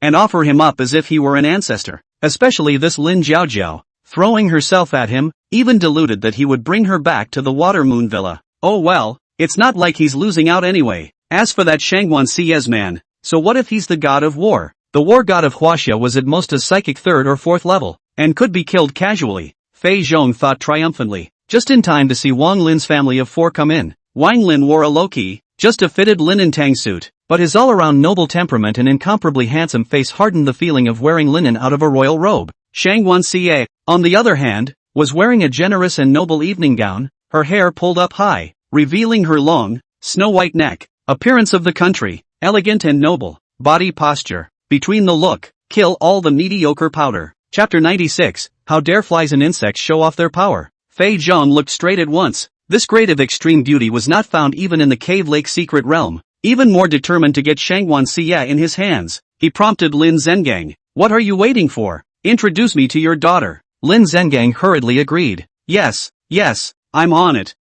And offer him up as if he were an ancestor. Especially this Lin Jiaojiao, throwing herself at him, even deluded that he would bring her back to the water moon villa. Oh well, it's not like he's losing out anyway. As for that Shanguan CS man, so what if he's the god of war? The war god of Huaxia was at most a psychic 3rd or 4th level, and could be killed casually, Fei Zhong thought triumphantly, just in time to see Wang Lin's family of 4 come in. Wang Lin wore a low-key, just a fitted linen tang suit, but his all-around noble temperament and incomparably handsome face hardened the feeling of wearing linen out of a royal robe. Shanguan Xie, on the other hand, was wearing a generous and noble evening gown, her hair pulled up high, revealing her long, snow-white neck. Appearance of the country, elegant and noble. Body posture, between the look, kill all the mediocre powder. Chapter 96, How Dare Flies and Insects Show Off Their Power. Fei Zhong looked straight at once. This grade of extreme beauty was not found even in the Cave Lake secret realm. Even more determined to get Shanguan Xie in his hands, he prompted Lin Zhengang. What are you waiting for? Introduce me to your daughter. Lin Zhengang hurriedly agreed. Yes, I'm on it.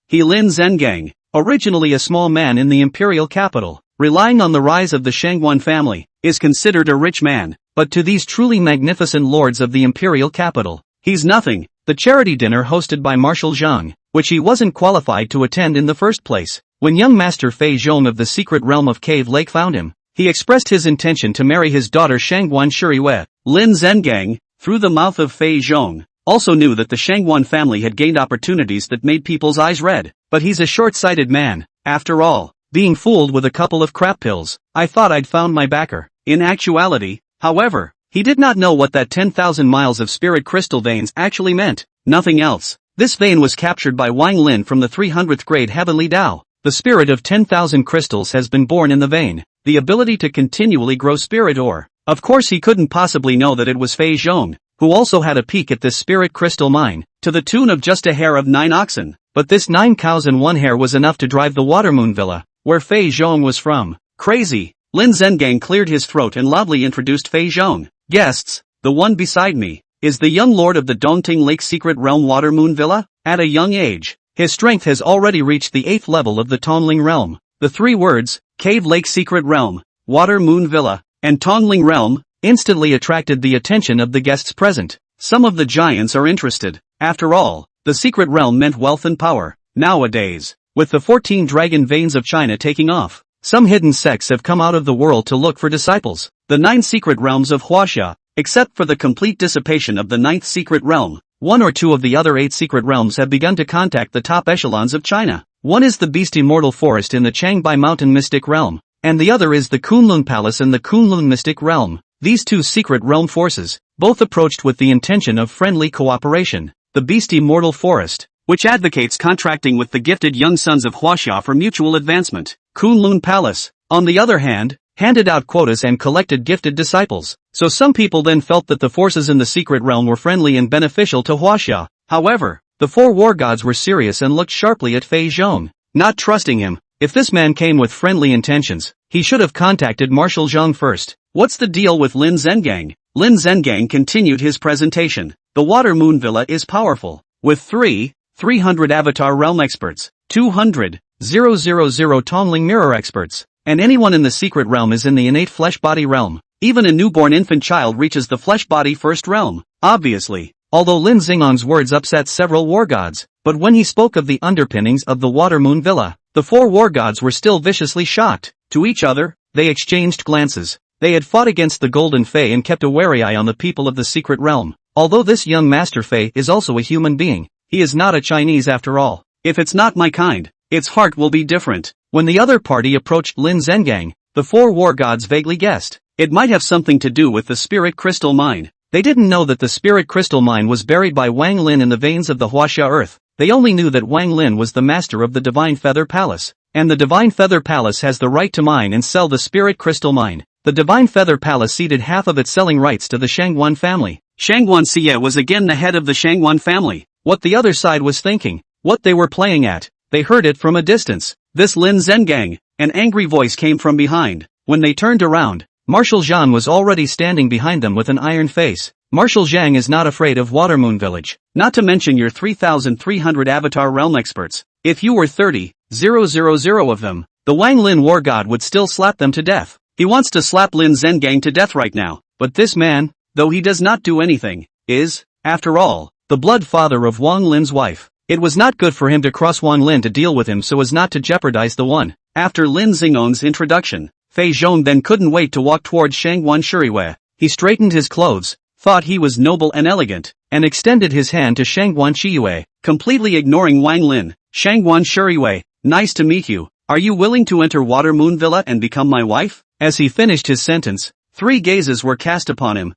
He Lin Zhengang, originally a small man in the imperial capital, relying on the rise of the Shanguan family, is considered a rich man, but to these truly magnificent lords of the imperial capital, he's nothing. The charity dinner hosted by Marshal Zhang, which he wasn't qualified to attend in the first place. When young Master Fei Zhong of the secret realm of Cave Lake found him, he expressed his intention to marry his daughter Shanguan Shuriwei. Lin Zhengang, through the mouth of Fei Zhong, also knew that the Shanguan family had gained opportunities that made people's eyes red. But he's a short-sighted man, after all, being fooled with a couple of crap pills. I thought I'd found my backer. In actuality, however, he did not know what that 10,000 miles of spirit crystal veins actually meant. Nothing else. This vein was captured by Wang Lin from the 300th grade Heavenly Tao. The spirit of 10,000 crystals has been born in the vein, the ability to continually grow spirit ore. Of course he couldn't possibly know that it was Fei Zhong, who also had a peek at this spirit crystal mine, to the tune of just a hair of 9 oxen. But this 9 cows and 1 hare was enough to drive the Watermoon Villa, where Fei Zhong was from, crazy. Lin Zhengang cleared his throat and loudly introduced Fei Zhong. Guests, the one beside me, is the young lord of the Dongting Lake Secret Realm Watermoon Villa. At a young age, his strength has already reached the 8th level of the Tongling Realm. The 3 words, Cave Lake Secret Realm, Watermoon Villa, and Tongling Realm, instantly attracted the attention of the guests present. Some of the giants are interested. After all, the secret realm meant wealth and power. Nowadays, with the 14 dragon veins of China taking off, some hidden sects have come out of the world to look for disciples. The 9 secret realms of Huaxia, except for the complete dissipation of the 9th secret realm, 1 or 2 of the other 8 secret realms have begun to contact the top echelons of China. One is the Beast Immortal Forest in the Changbai Mountain Mystic Realm, and the other is the Kunlun Palace in the Kunlun Mystic Realm. These 2 secret realm forces, both approached with the intention of friendly cooperation. The Beast Immortal Forest, which advocates contracting with the gifted young sons of Huaxia for mutual advancement. Kunlun Palace, on the other hand, handed out quotas and collected gifted disciples. So some people then felt that the forces in the secret realm were friendly and beneficial to Huaxia. However, the 4 war gods were serious and looked sharply at Fei Zhong, not trusting him. If this man came with friendly intentions, he should have contacted Marshal Zhang first. What's the deal with Lin Zhengang? Lin Zhengang continued his presentation. The Water Moon Villa is powerful, with 300 Avatar Realm experts, 200 Tongling Mirror experts, and anyone in the secret realm is in the innate flesh body realm. Even a newborn infant child reaches the flesh body first realm. Obviously, although Lin Xingong's words upset several war gods, but when he spoke of the underpinnings of the Water Moon Villa, the 4 war gods were still viciously shocked. To each other, they exchanged glances. They had fought against the Golden Fae and kept a wary eye on the people of the secret realm. Although this young Master Fae is also a human being, he is not a Chinese after all. If it's not my kind, its heart will be different. When the other party approached Lin Zhengang, the 4 war gods vaguely guessed. It might have something to do with the spirit crystal mine. They didn't know that the spirit crystal mine was buried by Wang Lin in the veins of the Huaxia earth. They only knew that Wang Lin was the master of the Divine Feather Palace, and the Divine Feather Palace has the right to mine and sell the spirit crystal mine. The Divine Feather Palace ceded half of its selling rights to the Shanguan family. Shanguan Xie was again the head of the Shanguan family. What the other side was thinking, what they were playing at, They heard it from a distance. This Lin Zhengang. An angry voice came from behind. When they turned around, Marshal Zhang was already standing behind them with an iron face. Marshal Zhang is not afraid of Watermoon Village. Not to mention your 3,300 Avatar Realm experts. If you were 30,000 of them, the Wang Lin War God would still slap them to death. He wants to slap Lin Zhengang to death right now. But this man, though he does not do anything, is, after all, the blood father of Wang Lin's wife. It was not good for him to cross Wang Lin to deal with him so as not to jeopardize the one. After Lin Xing'on's introduction, Fei Zhong then couldn't wait to walk towards Shanguan Shuriwei. He straightened his clothes, thought he was noble and elegant, and extended his hand to Shanguan Shiyue, completely ignoring Wang Lin. Shanguan Shuriwei, nice to meet you. Are you willing to enter Watermoon Villa and become my wife? As he finished his sentence, 3 gazes were cast upon him.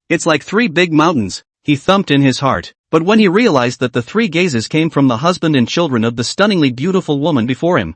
It's like 3 big mountains. He thumped in his heart, but when he realized that the 3 gazes came from the husband and children of the stunningly beautiful woman before him,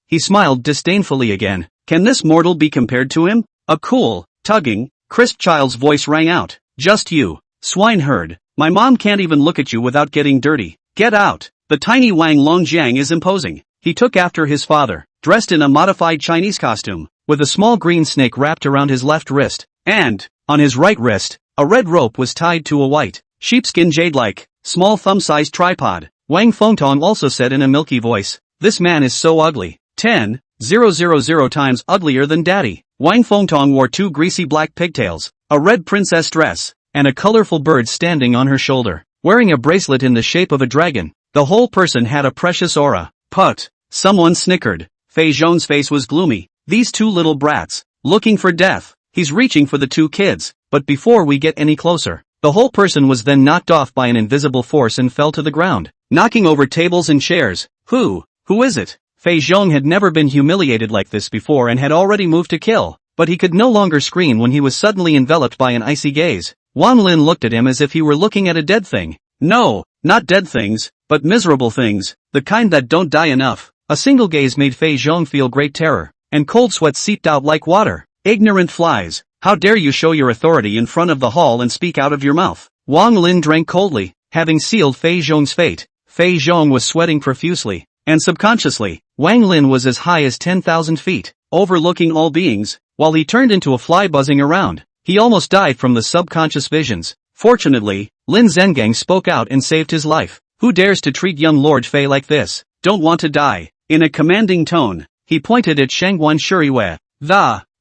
he smiled disdainfully again. Can this mortal be compared to him? A cool, tugging, crisp child's voice rang out. Just you, swineherd. My mom can't even look at you without getting dirty. Get out. The tiny Wang Longjiang is imposing. He took after his father, dressed in a modified Chinese costume, with a small green snake wrapped around his left wrist, and, on his right wrist, a red rope was tied to a white, sheepskin jade-like, small thumb-sized tripod. Wang Fengtong also said in a milky voice, this man is so ugly. 10,000 times uglier than daddy. Wang Fengtong wore 2 greasy black pigtails, a red princess dress, and a colorful bird standing on her shoulder, wearing a bracelet in the shape of a dragon. The whole person had a precious aura. Put. Someone snickered. Fei Zhong's face was gloomy. These 2 little brats, looking for death. He's reaching for the 2 kids, but before we get any closer, the whole person was then knocked off by an invisible force and fell to the ground, knocking over tables and chairs. Who is it? Fei Zhong had never been humiliated like this before and had already moved to kill, but he could no longer scream when he was suddenly enveloped by an icy gaze. Wang Lin looked at him as if he were looking at a dead thing. No, not dead things, but miserable things, the kind that don't die enough. A single gaze made Fei Zhong feel great terror, and cold sweat seeped out like water. Ignorant flies, how dare you show your authority in front of the hall and speak out of your mouth? Wang Lin drank coldly, having sealed Fei Zhong's fate. Fei Zhong was sweating profusely, and subconsciously, Wang Lin was as high as 10,000 feet, overlooking all beings, while he turned into a fly buzzing around. He almost died from the subconscious visions. Fortunately, Lin Zhengang spoke out and saved his life. Who dares to treat young Lord Fei like this? Don't want to die. In a commanding tone, he pointed at Shanguan Shuriwei.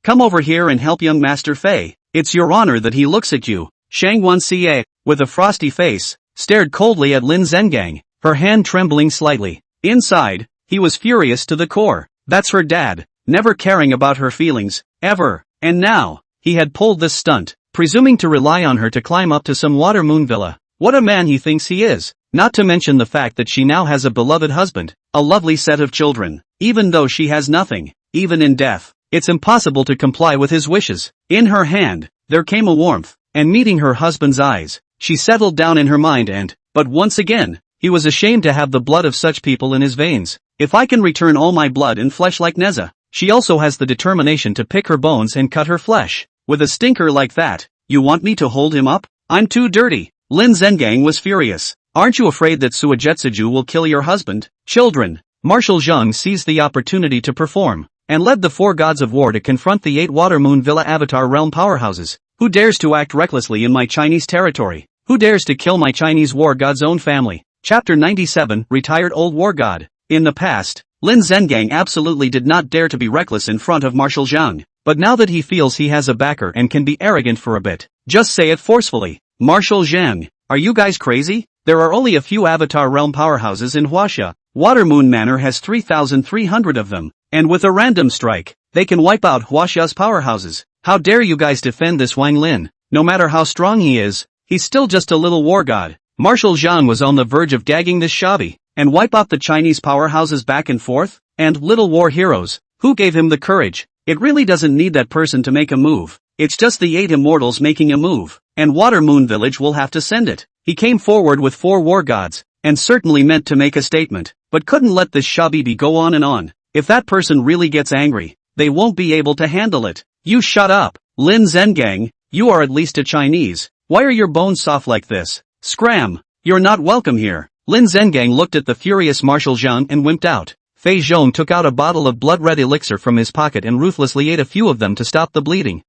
Come over here and help young Master Fei. It's your honor that he looks at you. Shanguan Xie, with a frosty face, stared coldly at Lin Zhengang, her hand trembling slightly. Inside, he was furious to the core. That's her dad, never caring about her feelings, ever. And now, he had pulled this stunt, presuming to rely on her to climb up to some Watermoon Villa. What a man he thinks he is. Not to mention the fact that she now has a beloved husband, a lovely set of children. Even though she has nothing, even in death, it's impossible to comply with his wishes. In her hand, there came a warmth, and meeting her husband's eyes, she settled down in her mind but once again, he was ashamed to have the blood of such people in his veins. If I can return all my blood and flesh like Neza, she also has the determination to pick her bones and cut her flesh. With a stinker like that, you want me to hold him up? I'm too dirty. Lin Zhengang was furious. Aren't you afraid that Suajetsuju will kill your husband? Children. Marshal Zhang seized the opportunity to perform, and led the 4 gods of war to confront the 8 Watermoon Villa Avatar realm powerhouses. Who dares to act recklessly in my Chinese territory? Who dares to kill my Chinese war god's own family? Chapter 97, Retired Old War God. In the past, Lin Zhengang absolutely did not dare to be reckless in front of Marshal Zhang, but now that he feels he has a backer and can be arrogant for a bit, just say it forcefully. Marshal Zhang, are you guys crazy? There are only a few Avatar realm powerhouses in Huaxia. Watermoon Manor has 3,300 of them, and with a random strike, they can wipe out Huaxia's powerhouses. How dare you guys defend this Wang Lin? No matter how strong he is, he's still just a little war god. Marshal Zhang was on the verge of gagging this shabby, and wipe out the Chinese powerhouses back and forth, and little war heroes. Who gave him the courage? It really doesn't need that person to make a move. It's just the 8 immortals making a move, and Watermoon Village will have to send it. He came forward with 4 war gods, and certainly meant to make a statement, but couldn't let this shabby go on and on. If that person really gets angry, they won't be able to handle it. You shut up, Lin Zhengang, you are at least a Chinese. Why are your bones soft like this? Scram! You're not welcome here. Lin Zhengang looked at the furious Marshal Zhang and wimped out. Fei Zhong took out a bottle of blood-red elixir from his pocket and ruthlessly ate a few of them to stop the bleeding.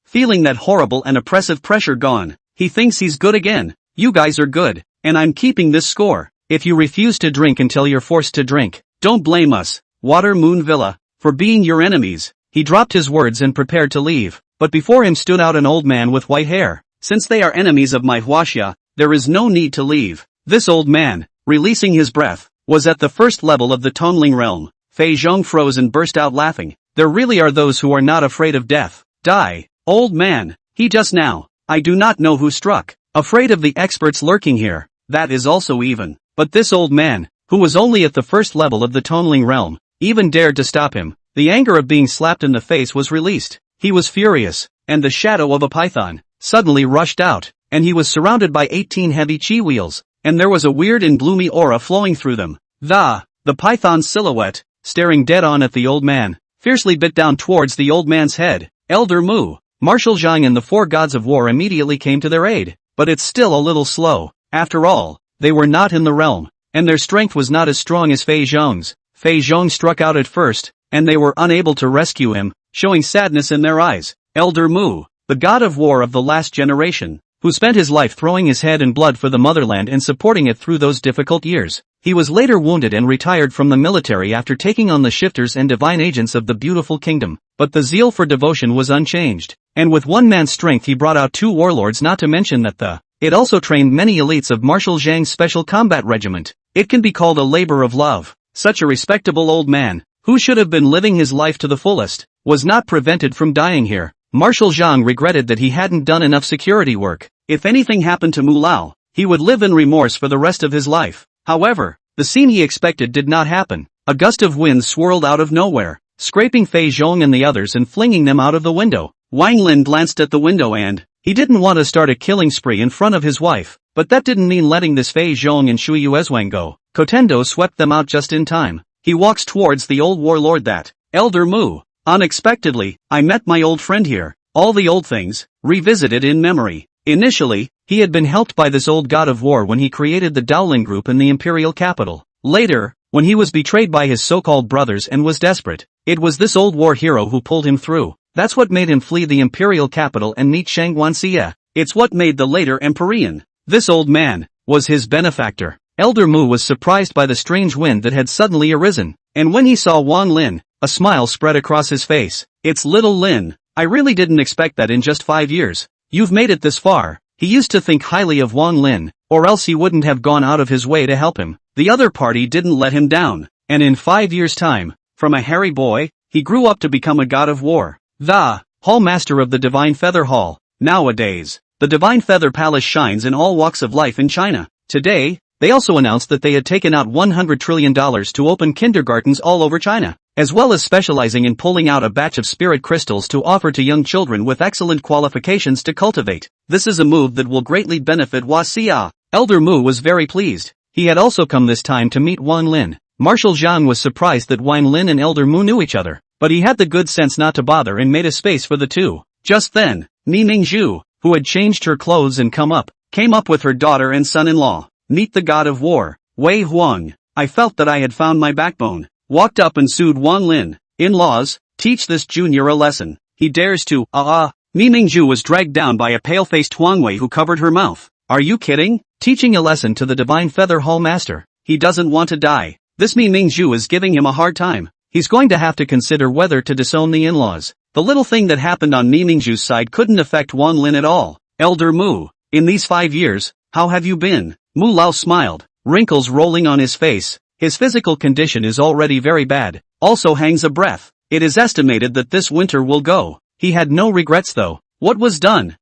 Feeling that horrible and oppressive pressure gone, he thinks he's good again. You guys are good, and I'm keeping this score. If you refuse to drink until you're forced to drink, don't blame us, Water Moon Villa, for being your enemies. He dropped his words and prepared to leave, but before him stood out an old man with white hair. Since they are enemies of my Huaxia, there is no need to leave. This old man, releasing his breath, was at the first level of the Tongling realm. Fei Zhong froze and burst out laughing. There really are those who are not afraid of death. Die, old man, he just now. I do not know who struck. Afraid of the experts lurking here. That is also even. But this old man, who was only at the first level of the Tongling realm, even dared to stop him. The anger of being slapped in the face was released. He was furious, and the shadow of a python suddenly rushed out, and he was surrounded by 18 heavy chi wheels, and there was a weird and gloomy aura flowing through them. The python's silhouette, staring dead on at the old man, fiercely bit down towards the old man's head. Elder Mu, Marshal Zhang and the 4 gods of war immediately came to their aid, but it's still a little slow. After all, they were not in the realm, and their strength was not as strong as Fei Zhong's. Fei Zhong struck out at first, and they were unable to rescue him, showing sadness in their eyes. Elder Mu, the god of war of the last generation, who spent his life throwing his head and blood for the motherland and supporting it through those difficult years. He was later wounded and retired from the military after taking on the shifters and divine agents of the beautiful kingdom. But the zeal for devotion was unchanged, and with one man's strength he brought out 2 warlords, not to mention that it also trained many elites of Marshal Zhang's special combat regiment. It can be called a labor of love. Such a respectable old man, who should have been living his life to the fullest, was not prevented from dying here. Marshal Zhang regretted that he hadn't done enough security work. If anything happened to Mu Lao, he would live in remorse for the rest of his life. However, the scene he expected did not happen. A gust of wind swirled out of nowhere, scraping Fei Zhong and the others and flinging them out of the window. Wang Lin glanced at the window and, he didn't want to start a killing spree in front of his wife, but that didn't mean letting this Fei Zhong and Shui Yuezwang go. Kotendo swept them out just in time. He walks towards the old warlord. Elder Mu, unexpectedly, I met my old friend here. All the old things, revisited in memory. Initially, he had been helped by this old god of war when he created the Dowling group in the imperial capital. Later, when he was betrayed by his so-called brothers and was desperate, it was this old war hero who pulled him through. That's what made him flee the imperial capital and meet Shanguan Xie. It's what made the later Empyrean. This old man was his benefactor. Elder Mu was surprised by the strange wind that had suddenly arisen, and when he saw Wang Lin, a smile spread across his face. It's little Lin. I really didn't expect that in just 5 years. You've made it this far. He used to think highly of Wang Lin, or else he wouldn't have gone out of his way to help him. The other party didn't let him down, and in 5 years' time, from a hairy boy, he grew up to become a god of war. The Hall Master of the Divine Feather Hall. Nowadays, the Divine Feather Palace shines in all walks of life in China. Today, they also announced that they had taken out $100 trillion to open kindergartens all over China, as well as specializing in pulling out a batch of spirit crystals to offer to young children with excellent qualifications to cultivate. This is a move that will greatly benefit Huaxia. Elder Mu was very pleased. He had also come this time to meet Wang Lin. Marshal Zhang was surprised that Wang Lin and Elder Mu knew each other, but he had the good sense not to bother and made a space for the two. Just then, Ni Mingzhu, who had changed her clothes and came up with her daughter and son-in-law. Meet the god of war, Wei Huang. I felt that I had found my backbone. Walked up and sued Wang Lin. In-laws, teach this junior a lesson. He dares to, Mi Mingzhu was dragged down by a pale-faced Huangwei who covered her mouth. Are you kidding? Teaching a lesson to the Divine Feather Hall Master. He doesn't want to die. This Mi Mingzhu is giving him a hard time. He's going to have to consider whether to disown the in-laws. The little thing that happened on Mi Mingzhu's side couldn't affect Wang Lin at all. Elder Mu, in these 5 years, how have you been? Mu Lao smiled, wrinkles rolling on his face. His physical condition is already very bad, also hangs a breath. It is estimated that this winter will go. He had no regrets though. What was done,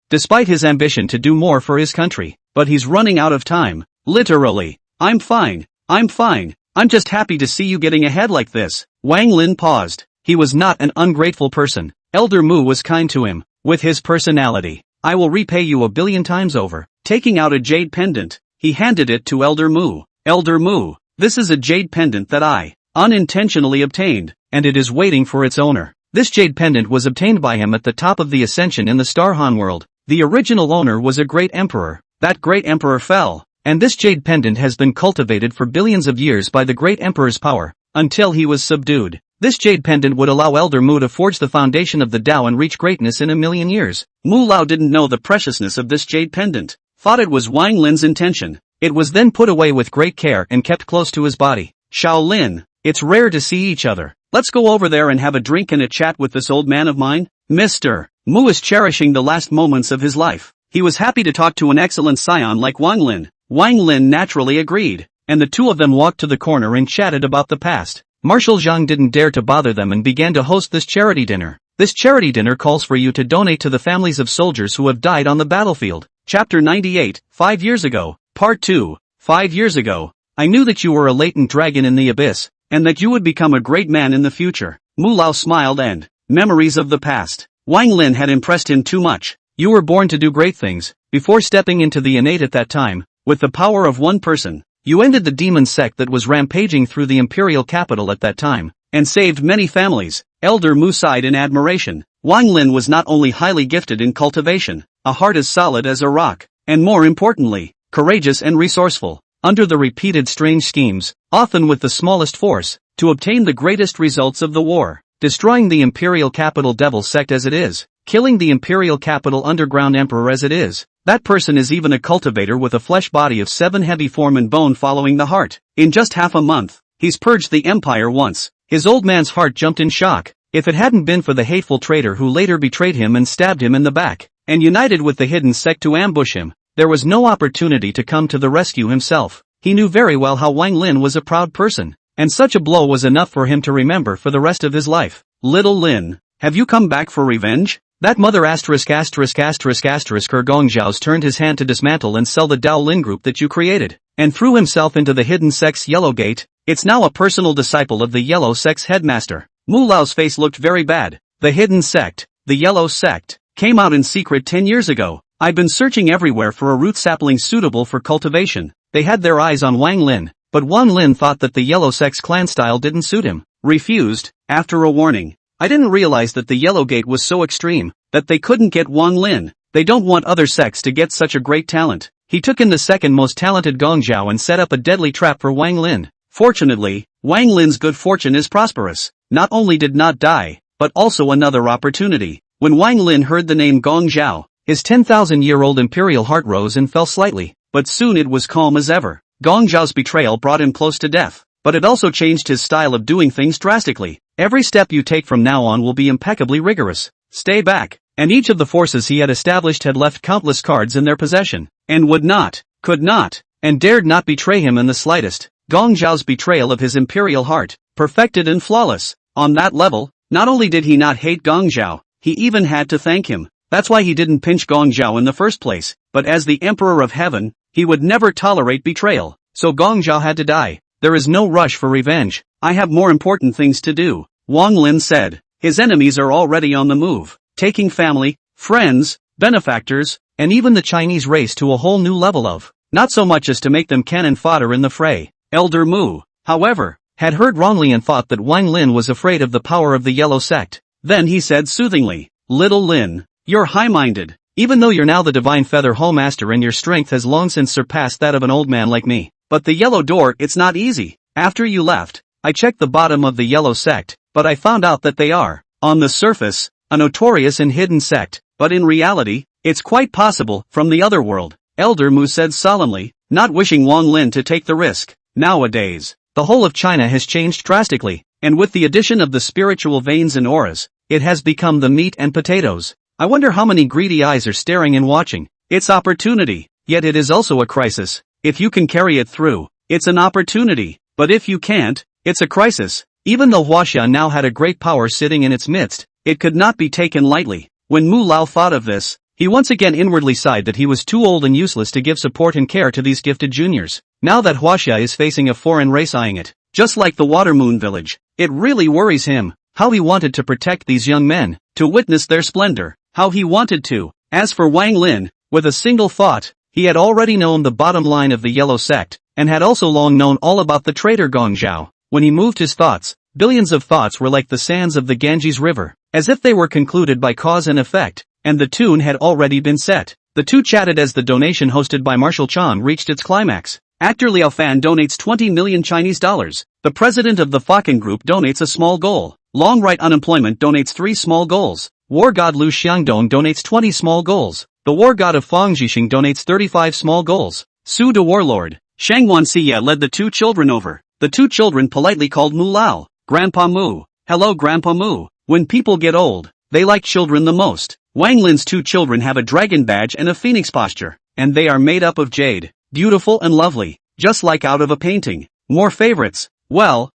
despite his ambition to do more for his country. But he's running out of time. Literally. I'm fine. I'm just happy to see you getting ahead like this. Wang Lin paused. He was not an ungrateful person. Elder Mu was kind to him. With his personality, I will repay you 1 billion times over. Taking out a jade pendant, he handed it to Elder Mu. Elder Mu, this is a jade pendant that I unintentionally obtained, and it is waiting for its owner. This jade pendant was obtained by him at the top of the ascension in the Starhan world. The original owner was a great emperor. That great emperor fell, and this jade pendant has been cultivated for billions of years by the great emperor's power, until he was subdued. This jade pendant would allow Elder Mu to forge the foundation of the Tao and reach greatness in 1,000,000 years. Mu Lao didn't know the preciousness of this jade pendant, thought it was Wang Lin's intention. It was then put away with great care and kept close to his body. Shaolin, it's rare to see each other. Let's go over there and have a drink and a chat with this old man of mine. Mr. Mu is cherishing the last moments of his life. He was happy to talk to an excellent scion like Wang Lin. Wang Lin naturally agreed, and the two of them walked to the corner and chatted about the past. Marshal Zhang didn't dare to bother them and began to host this charity dinner. This charity dinner calls for you to donate to the families of soldiers who have died on the battlefield. Chapter 98, 5 years ago, Part 2. 5 years ago, I knew that you were a latent dragon in the abyss, and that you would become a great man in the future. Mu Lao smiled and, memories of the past. Wang Lin had impressed him too much. You were born to do great things. Before stepping into the innate at that time, with the power of one person, you ended the demon sect that was rampaging through the imperial capital at that time, and saved many families. Elder Mu sighed in admiration. Wang Lin was not only highly gifted in cultivation, a heart as solid as a rock, and more importantly, courageous and resourceful. Under the repeated strange schemes, often with the smallest force, to obtain the greatest results of the war, destroying the imperial capital devil sect as it is, killing the imperial capital underground emperor as it is. That person is even a cultivator with a flesh body of 7 heavy form and bone following the heart. In just half a month, he's purged the empire once. His old man's heart jumped in shock. If it hadn't been for the hateful traitor who later betrayed him and stabbed him in the back, and united with the hidden sect to ambush him, there was no opportunity to come to the rescue himself. He knew very well how Wang Lin was a proud person, and such a blow was enough for him to remember for the rest of his life. Little Lin, have you come back for revenge? That mother asterisk Gongzhao's turned his hand to dismantle and sell the Dao Lin group that you created, and threw himself into the hidden sect's Yellow Gate. It's now a personal disciple of the Yellow Sect's headmaster. Mu Lao's face looked very bad. The hidden sect, the Yellow Sect, came out in secret 10 years ago. I've been searching everywhere for a root sapling suitable for cultivation. They had their eyes on Wang Lin, but Wang Lin thought that the Yellow Sect's clan style didn't suit him. Refused, after a warning. I didn't realize that the Yellow Gate was so extreme, that they couldn't get Wang Lin. They don't want other sects to get such a great talent. He took in the second most talented Gongzhao and set up a deadly trap for Wang Lin. Fortunately, Wang Lin's good fortune is prosperous. Not only did not die, but also another opportunity. When Wang Lin heard the name Gongzhao, his 10,000-year-old imperial heart rose and fell slightly, but soon it was calm as ever. Gongzhao's betrayal brought him close to death, but it also changed his style of doing things drastically. Every step you take from now on will be impeccably rigorous. Stay back. And each of the forces he had established had left countless cards in their possession, and would not, could not, and dared not betray him in the slightest. Gongzhao's betrayal of his imperial heart, perfected and flawless. On that level, not only did he not hate Gongzhao, he even had to thank him. That's why he didn't pinch Gongzhao in the first place, but as the Emperor of Heaven, he would never tolerate betrayal, so Gongzhao had to die. There is no rush for revenge. I have more important things to do, Wang Lin said. His enemies are already on the move, taking family, friends, benefactors, and even the Chinese race to a whole new level of, not so much as to make them cannon fodder in the fray. Elder Mu, however, had heard wrongly and thought that Wang Lin was afraid of the power of the Yellow Sect. Then he said soothingly, Little Lin, you're high-minded, even though you're now the divine feather hallmaster and your strength has long since surpassed that of an old man like me. But the yellow door, it's not easy. After you left, I checked the bottom of the Yellow Sect, but I found out that they are, on the surface, a notorious and hidden sect, but in reality, it's quite possible, from the other world. Elder Mu said solemnly, not wishing Wang Lin to take the risk. Nowadays, the whole of China has changed drastically, and with the addition of the spiritual veins and auras, it has become the meat and potatoes. I wonder how many greedy eyes are staring and watching. It's opportunity, yet it is also a crisis. If you can carry it through, it's an opportunity, but if you can't, it's a crisis. Even though Huaxia now had a great power sitting in its midst, it could not be taken lightly. When Mu Lao thought of this, he once again inwardly sighed that he was too old and useless to give support and care to these gifted juniors. Now that Huaxia is facing a foreign race eyeing it, just like the Water Moon Village, it really worries him. How he wanted to protect these young men, to witness their splendor, how he wanted to. As for Wang Lin, with a single thought, he had already known the bottom line of the Yellow Sect, and had also long known all about the traitor Gongzhao. When he moved his thoughts, billions of thoughts were like the sands of the Ganges River, as if they were concluded by cause and effect, and the tune had already been set. The two chatted as the donation hosted by Marshall Chang reached its climax. Actor Liao Fan donates 20 million Chinese dollars. The president of the Fokken Group donates a small goal. Long Right Unemployment donates 3 small goals. War god Lu Xiangdong donates 20 small goals. The war god of Fang Jixing donates 35 small goals. Su de Warlord. Shanguan Siya led the two children over. The two children politely called Mu Lao, Grandpa Mu. Hello Grandpa Mu. When people get old, they like children the most. Wang Lin's two children have a dragon badge and a phoenix posture, and they are made up of jade. Beautiful and lovely, just like out of a painting. More favorites? Well,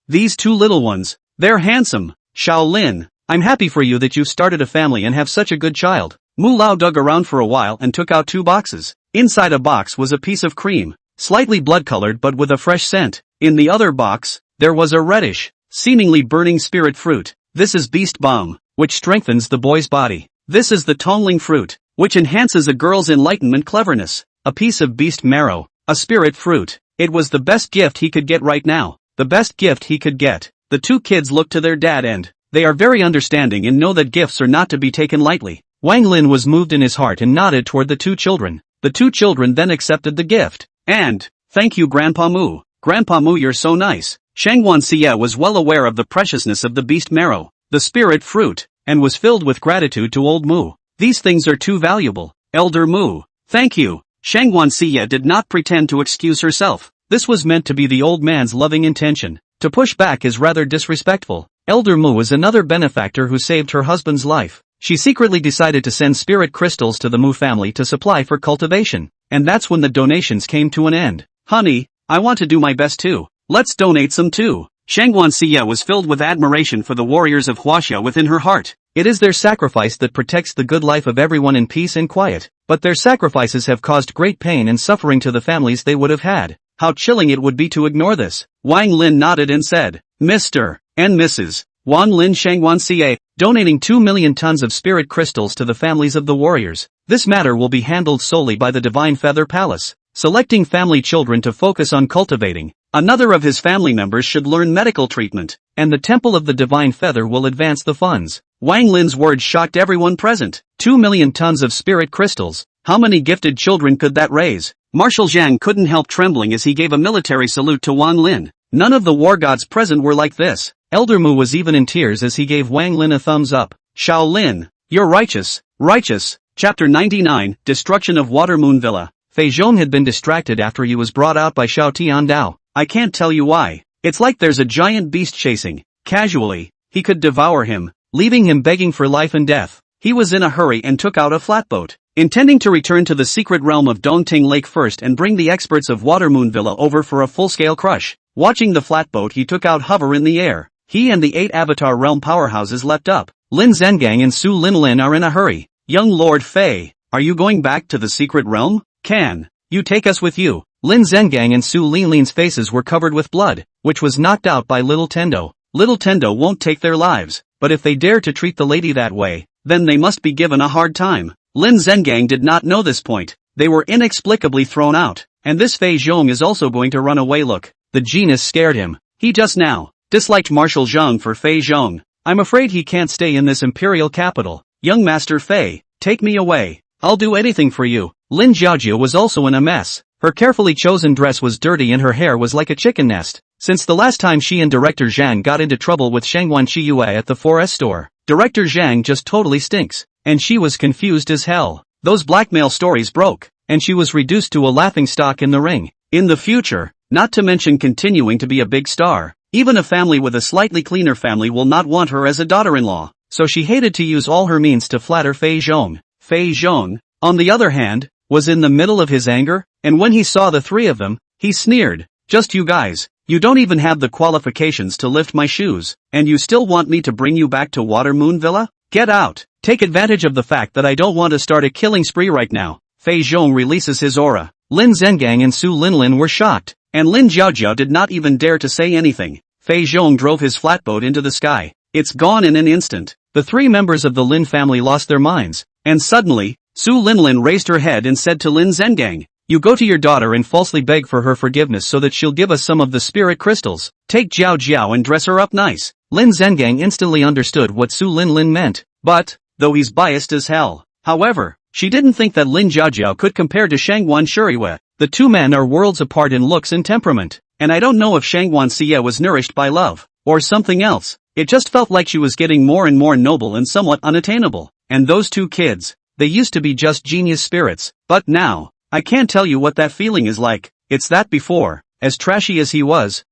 these two little ones. They're handsome. Xiao Lin, I'm happy for you that you've started a family and have such a good child. Mu Lao dug around for a while and took out 2 boxes. Inside a box was a piece of cream, slightly blood-colored but with a fresh scent. In the other box, there was a reddish, seemingly burning spirit fruit. This is beast balm, which strengthens the boy's body. This is the tongling fruit, which enhances a girl's enlightenment cleverness. A piece of beast marrow, a spirit fruit. It was the best gift he could get right now. The best gift he could get. The two kids looked to their dad and they are very understanding and know that gifts are not to be taken lightly. Wang Lin was moved in his heart and nodded toward the two children. The two children then accepted the gift. And, thank you Grandpa Mu. Grandpa Mu, you're so nice. Shangwan Xie was well aware of the preciousness of the beast marrow, the spirit fruit, and was filled with gratitude to old Mu. These things are too valuable. Elder Mu. Thank you. Shangwan Xie did not pretend to excuse herself. This was meant to be the old man's loving intention. To push back is rather disrespectful. Elder Mu is another benefactor who saved her husband's life. She secretly decided to send spirit crystals to the Mu family to supply for cultivation. And that's when the donations came to an end. Honey, I want to do my best too. Let's donate some too. Shangwan Xie was filled with admiration for the warriors of Huaxia within her heart. It is their sacrifice that protects the good life of everyone in peace and quiet. But their sacrifices have caused great pain and suffering to the families they would have had. How chilling it would be to ignore this. Wang Lin nodded and said, Mr. and Mrs. Wan Lin Shangwan Xie, donating 2 million tons of spirit crystals to the families of the warriors. This matter will be handled solely by the Divine Feather Palace, selecting family children to focus on cultivating. Another of his family members should learn medical treatment, and the Temple of the Divine Feather will advance the funds. Wang Lin's words shocked everyone present. 2 million tons of spirit crystals. How many gifted children could that raise? Marshal Zhang couldn't help trembling as he gave a military salute to Wang Lin. None of the war gods present were like this. Elder Mu was even in tears as he gave Wang Lin a thumbs up. Xiao Lin, you're righteous. Chapter 99, Destruction of Water Moon Villa. Fei Zhong had been distracted after he was brought out by Xiao Tiandao. I can't tell you why. It's like there's a giant beast chasing. Casually, he could devour him, leaving him begging for life and death. He was in a hurry and took out a flatboat, intending to return to the secret realm of Dongting Lake first and bring the experts of Water Moon Villa over for a full-scale crush. Watching the flatboat he took out hover in the air. He and the 8 Avatar realm powerhouses leapt up. Lin Zhengang and Su Linlin are in a hurry. Young Lord Fei, are you going back to the secret realm? Can you take us with you? Lin Zhengang and Su Linlin's faces were covered with blood, which was knocked out by Little Tendo. Little Tendo won't take their lives, but if they dare to treat the lady that way, then they must be given a hard time. Lin Zhengang did not know this point. They were inexplicably thrown out, and this Fei Zhong is also going to run away. Look, the genius scared him. He just now disliked Marshal Zhang for Fei Zhong. I'm afraid he can't stay in this imperial capital. Young Master Fei, take me away. I'll do anything for you. Lin Jiaojia was also in a mess. Her carefully chosen dress was dirty and her hair was like a chicken nest. Since the last time she and Director Zhang got into trouble with Shangwan Chiyue at the forest store, Director Zhang just totally stinks. And she was confused as hell. Those blackmail stories broke, and she was reduced to a laughingstock in the ring. In the future, not to mention continuing to be a big star, even a family with a slightly cleaner family will not want her as a daughter-in-law. So she hated to use all her means to flatter Fei Zhong. Fei Zhong, on the other hand, was in the middle of his anger, and when he saw the 3 of them, he sneered. Just you guys, you don't even have the qualifications to lift my shoes, and you still want me to bring you back to Water Moon Villa? Get out! Take advantage of the fact that I don't want to start a killing spree right now. Fei Zhong releases his aura. Lin Zhengang and Su Linlin were shocked, and Lin Jiaojia did not even dare to say anything. Fei Zhong drove his flatboat into the sky. It's gone in an instant. The 3 members of the Lin family lost their minds, and suddenly, Su Linlin raised her head and said to Lin Zhengang, you go to your daughter and falsely beg for her forgiveness so that she'll give us some of the spirit crystals. Take Jiao Jiao and dress her up nice. Lin Zhengang instantly understood what Su Linlin meant, but, though he's biased as hell, however, She didn't think that Lin Jiajiao could compare to Shanguan Shuriwa. The two men are worlds apart in looks and temperament, and I don't know if Shanguan Xie was nourished by love, or something else. It just felt like she was getting more and more noble and somewhat unattainable. And those two kids, they used to be just genius spirits, but now, I can't tell you what that feeling is like. It's that before, as trashy as he was,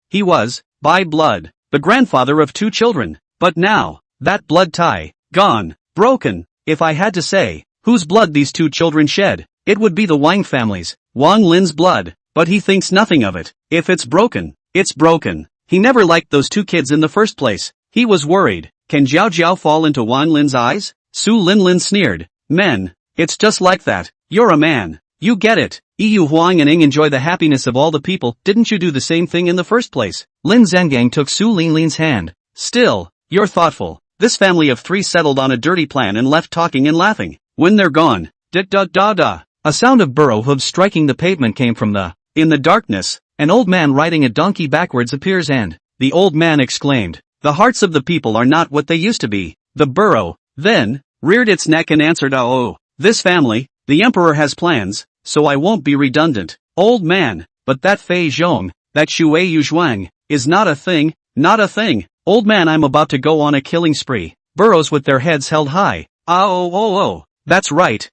by blood, the grandfather of two children, but now, that blood tie, gone, broken. If I had to say, whose blood these two children shed, it would be the Wang family's, Wang Lin's blood, but he thinks nothing of it. If it's broken, it's broken. He never liked those two kids in the first place. He was worried, can Jiao Jiao fall into Wang Lin's eyes? Su Lin sneered, men, it's just like that, you're a man, you get it. Eu Huang and Ing enjoy the happiness of all the people, didn't you do the same thing in the first place? Lin Zhengang took Su Lin's hand. Still, you're thoughtful. This family of three settled on a dirty plan and left talking and laughing. When they're gone, da. A sound of burro hooves striking the pavement came from in the darkness, an old man riding a donkey backwards appears and, the old man exclaimed, the hearts of the people are not what they used to be. The burro, then, reared its neck and answered, oh, this family, the emperor has plans, so I won't be redundant. Old man, but that Fei Zhong, that Shui Yuzhuang, is not a thing. Old man, I'm about to go on a killing spree. Burros with their heads held high. Oh. That's right.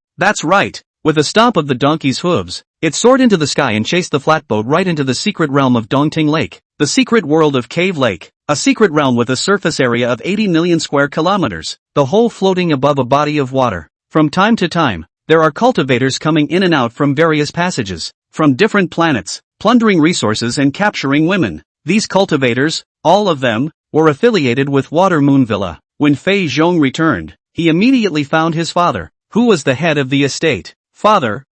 With a stomp of the donkey's hooves, it soared into the sky and chased the flatboat right into the secret realm of Dongting Lake, the secret world of Cave Lake, a secret realm with a surface area of 80 million square kilometers, the whole floating above a body of water. From time to time, there are cultivators coming in and out from various passages, from different planets, plundering resources and capturing women. These cultivators, all of them, were affiliated with Water Moon Villa. When Fei Zhong returned, he immediately found his father, who was the head of the estate. Father,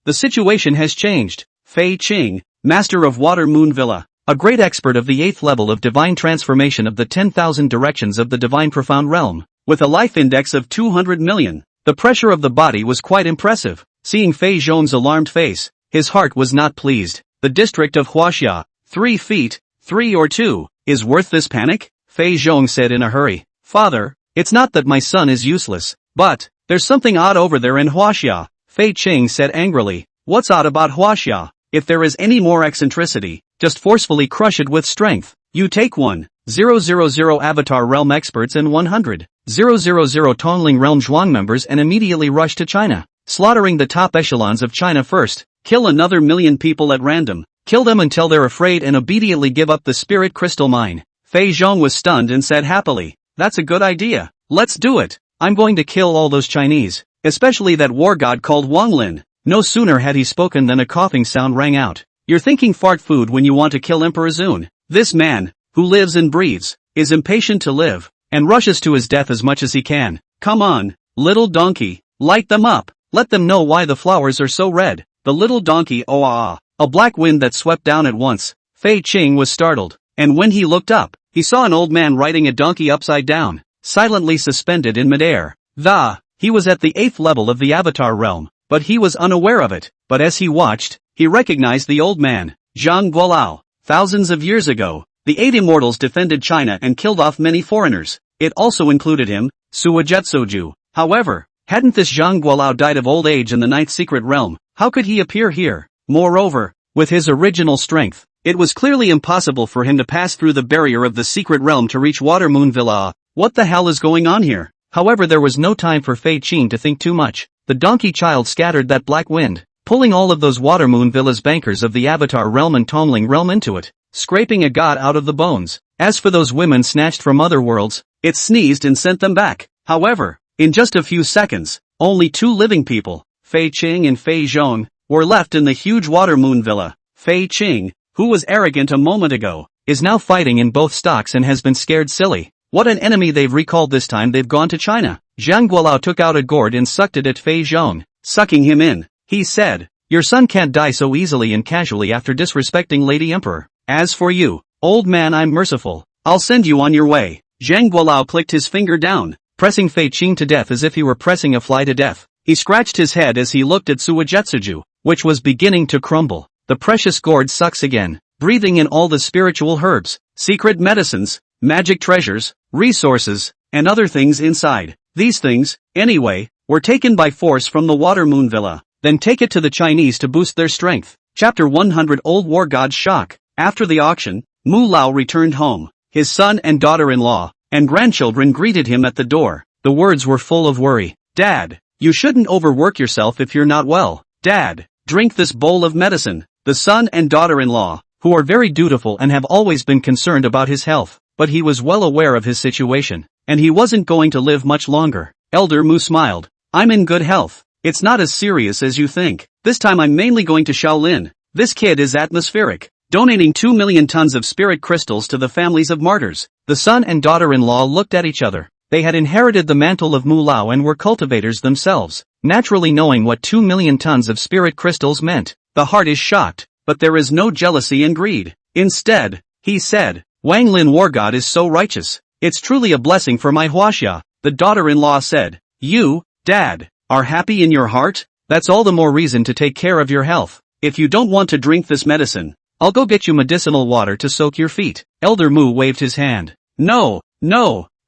the situation has changed. Fei Qing, master of Water Moon Villa, a great expert of the 8th level of divine transformation of the 10,000 directions of the divine profound realm, with a life index of 200 million. The pressure of the body was quite impressive. Seeing Fei Zhong's alarmed face, his heart was not pleased. The district of Huaxia, 3 feet, 3 or 2, is worth this panic? Fei Zhong said in a hurry. Father, it's not that my son is useless, but, there's something odd over there in Huaxia. Fei Qing said angrily. What's odd about Huaxia? If there is any more eccentricity, just forcefully crush it with strength. You take 1,000 Avatar Realm experts and 100,000 Tongling Realm Zhuang members and immediately rush to China, slaughtering the top echelons of China first. Kill another 1,000,000 people at random. Kill them until they're afraid and obediently give up the spirit crystal mine. Fei Zhong was stunned and said happily, that's a good idea. Let's do it. I'm going to kill all those Chinese, especially that war god called Wang Lin. No sooner had he spoken than a coughing sound rang out. You're thinking fart food when you want to kill Emperor Zun. This man, who lives and breathes, is impatient to live, and rushes to his death as much as he can. Come on, little donkey, light them up. Let them know why the flowers are so red. The little donkey, a black wind that swept down at once. Fei Qing was startled, and when he looked up, he saw an old man riding a donkey upside down, silently suspended in midair. He was at the 8th level of the Avatar realm, but he was unaware of it. But as he watched, he recognized the old man, Zhang Guolao. Thousands of years ago, the 8 immortals defended China and killed off many foreigners. It also included him, Suojetsoju. However, hadn't this Zhang Guolao died of old age in the 9th secret realm? How could he appear here? Moreover, with his original strength, it was clearly impossible for him to pass through the barrier of the secret realm to reach Water Moon Villa. What the hell is going on here? However, there was no time for Fei Qing to think too much. The donkey child scattered that black wind, pulling all of those Water Moon Villa's bankers of the Avatar realm and Tongling realm into it, scraping a god out of the bones. As for those women snatched from other worlds, it sneezed and sent them back. However, in just a few seconds, only 2 living people, Fei Qing and Fei Zhong, were left in the huge Water Moon Villa. Fei Qing, who was arrogant a moment ago, is now fighting in both stocks and has been scared silly. What an enemy they've recalled this time they've gone to China. Zhang Guolao took out a gourd and sucked it at Fei Zhong, sucking him in. He said, your son can't die so easily and casually after disrespecting Lady Emperor. As for you, old man, I'm merciful. I'll send you on your way. Zhang Guolao clicked his finger down, pressing Fei Qing to death as if he were pressing a fly to death. He scratched his head as he looked at Suojetsuju, which was beginning to crumble. The precious gourd sucks again, breathing in all the spiritual herbs, secret medicines, magic treasures, resources, and other things inside. These things, anyway, were taken by force from the Water Moon Villa, then take it to the Chinese to boost their strength. Chapter 100 Old War God's Shock. After the auction, Mu Lao returned home. His son and daughter-in-law and grandchildren greeted him at the door. The words were full of worry. Dad, you shouldn't overwork yourself if you're not well. Dad, drink this bowl of medicine. The son and daughter-in-law, who are very dutiful and have always been concerned about his health, but he was well aware of his situation, and he wasn't going to live much longer. Elder Mu smiled. I'm in good health. It's not as serious as you think. This time I'm mainly going to Shaolin. This kid is atmospheric, donating 2 million tons of spirit crystals to the families of martyrs. The son and daughter-in-law looked at each other. They had inherited the mantle of Mu Lao and were cultivators themselves, naturally knowing what 2 million tons of spirit crystals meant. The heart is shocked, but there is no jealousy and greed. Instead, he said, Wang Lin War God is so righteous. It's truly a blessing for my Huaxia. The daughter-in-law said, You, Dad, are happy in your heart? That's all the more reason to take care of your health. If you don't want to drink this medicine, I'll go get you medicinal water to soak your feet. Elder Mu waved his hand. No,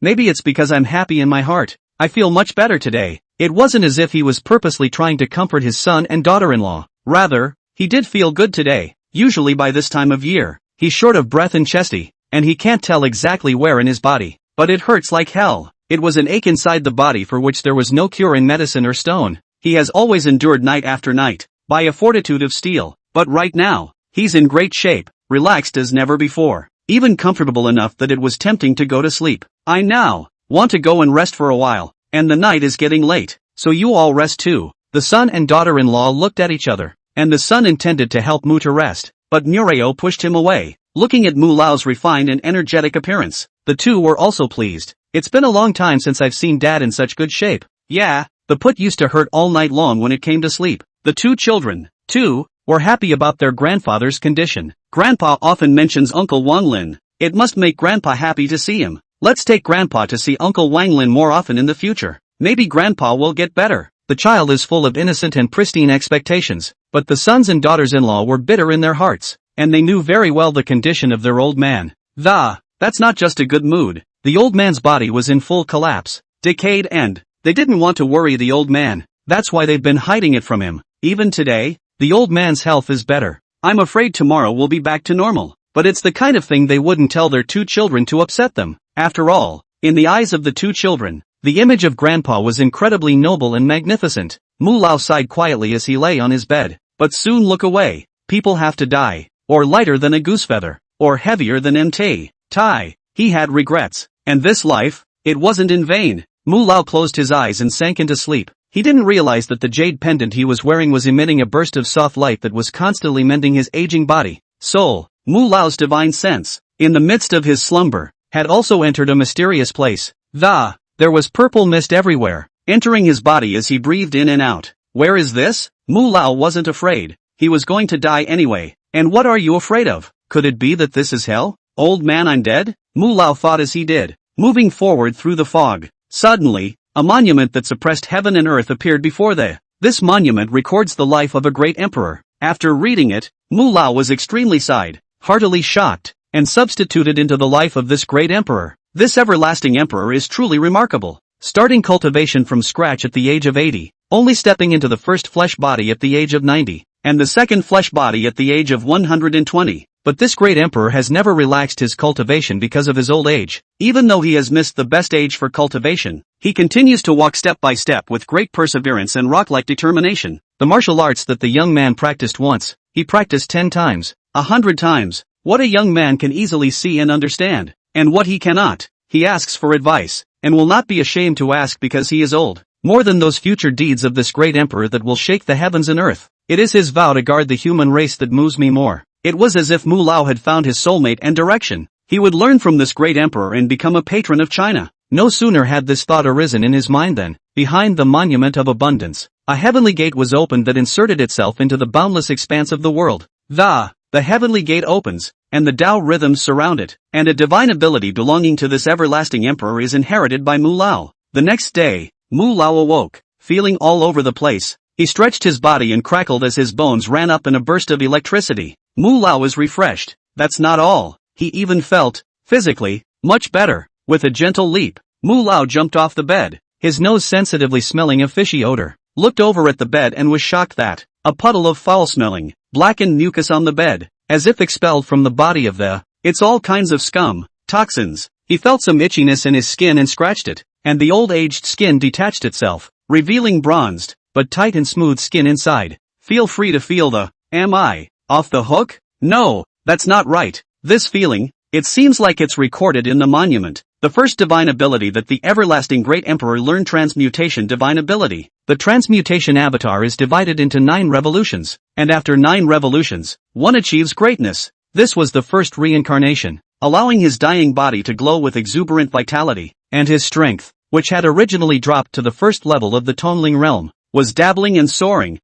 maybe it's because I'm happy in my heart. I feel much better today. It wasn't as if he was purposely trying to comfort his son and daughter-in-law. Rather, he did feel good today. Usually by this time of year, he's short of breath and chesty, and he can't tell exactly where in his body. But it hurts like hell. It was an ache inside the body for which there was no cure in medicine or stone. He has always endured night after night, by a fortitude of steel. But right now, he's in great shape, relaxed as never before, even comfortable enough that it was tempting to go to sleep. I now want to go and rest for a while, and the night is getting late, so you all rest too. The son and daughter-in-law looked at each other, and the son intended to help Mu to rest, but Mureo pushed him away. Looking at Mu Lao's refined and energetic appearance, the two were also pleased. It's been a long time since I've seen Dad in such good shape. Yeah, the put used to hurt all night long when it came to sleep. The two children, too, were happy about their grandfather's condition. Grandpa often mentions Uncle Wang Lin. It must make Grandpa happy to see him. Let's take Grandpa to see Uncle Wang Lin more often in the future. Maybe Grandpa will get better. The child is full of innocent and pristine expectations, but the sons and daughters-in-law were bitter in their hearts, and they knew very well the condition of their old man. That's not just a good mood. The old man's body was in full collapse, decayed, and they didn't want to worry the old man. That's why they've been hiding it from him. Even today, the old man's health is better. I'm afraid tomorrow will be back to normal, but it's the kind of thing they wouldn't tell their two children to upset them. After all, in the eyes of the two children, the image of Grandpa was incredibly noble and magnificent. Mu Lao sighed quietly as he lay on his bed. But soon look away. People have to die, or lighter than a goose feather, or heavier than MT. Tai. He had regrets, and this life, it wasn't in vain. Mu Lao closed his eyes and sank into sleep. He didn't realize that the jade pendant he was wearing was emitting a burst of soft light that was constantly mending his aging body. Soul, Mu Lao's divine sense, in the midst of his slumber, had also entered a mysterious place. There was purple mist everywhere, entering his body as he breathed in and out. Where is this? Mu Lao wasn't afraid. He was going to die anyway. And what are you afraid of? Could it be that this is hell? Old man, I'm dead? Mu Lao thought as he did, moving forward through the fog. Suddenly, a monument that suppressed heaven and earth appeared before them. This monument records the life of a great emperor. After reading it, Mu Lao was extremely sighed, heartily shocked, and substituted into the life of this great emperor. This everlasting emperor is truly remarkable. Starting cultivation from scratch at the age of 80, only stepping into the first flesh body at the age of 90, and the second flesh body at the age of 120. But this great emperor has never relaxed his cultivation because of his old age. Even though he has missed the best age for cultivation, he continues to walk step by step with great perseverance and rock-like determination. The martial arts that the young man practiced once, he practiced 10 times, 100 times. What a young man can easily see and understand, and what he cannot, he asks for advice, and will not be ashamed to ask because he is old. More than those future deeds of this great emperor that will shake the heavens and earth, it is his vow to guard the human race that moves me more. It was as if Mu Lao had found his soulmate and direction. He would learn from this great emperor and become a patron of China. No sooner had this thought arisen in his mind than, behind the monument of abundance, a heavenly gate was opened that inserted itself into the boundless expanse of the world. The heavenly gate opens, and the Tao rhythms surround it, and a divine ability belonging to this everlasting emperor is inherited by Mu Lao. The next day, Mu Lao awoke, feeling all over the place. He stretched his body and crackled as his bones ran up in a burst of electricity. Mu Lao was refreshed. That's not all. He even felt, physically, much better. With a gentle leap, Mu Lao jumped off the bed. his nose sensitively smelling a fishy odor, looked over at the bed and was shocked that a puddle of foul-smelling, blackened mucus on the bed, as if expelled from the body of it's all kinds of scum, toxins. He felt some itchiness in his skin and scratched it, and the old-aged skin detached itself, revealing bronzed, but tight and smooth skin inside. Feel free to feel am I off the hook? No, that's not right. This feeling, it seems like it's recorded in the monument. The first divine ability that the everlasting great emperor learned, transmutation divine ability. The transmutation avatar is divided into 9 revolutions, and after 9 revolutions, one achieves greatness. This was the first reincarnation, allowing his dying body to glow with exuberant vitality, and his strength, which had originally dropped to the first level of the Tongling realm, was dabbling and soaring,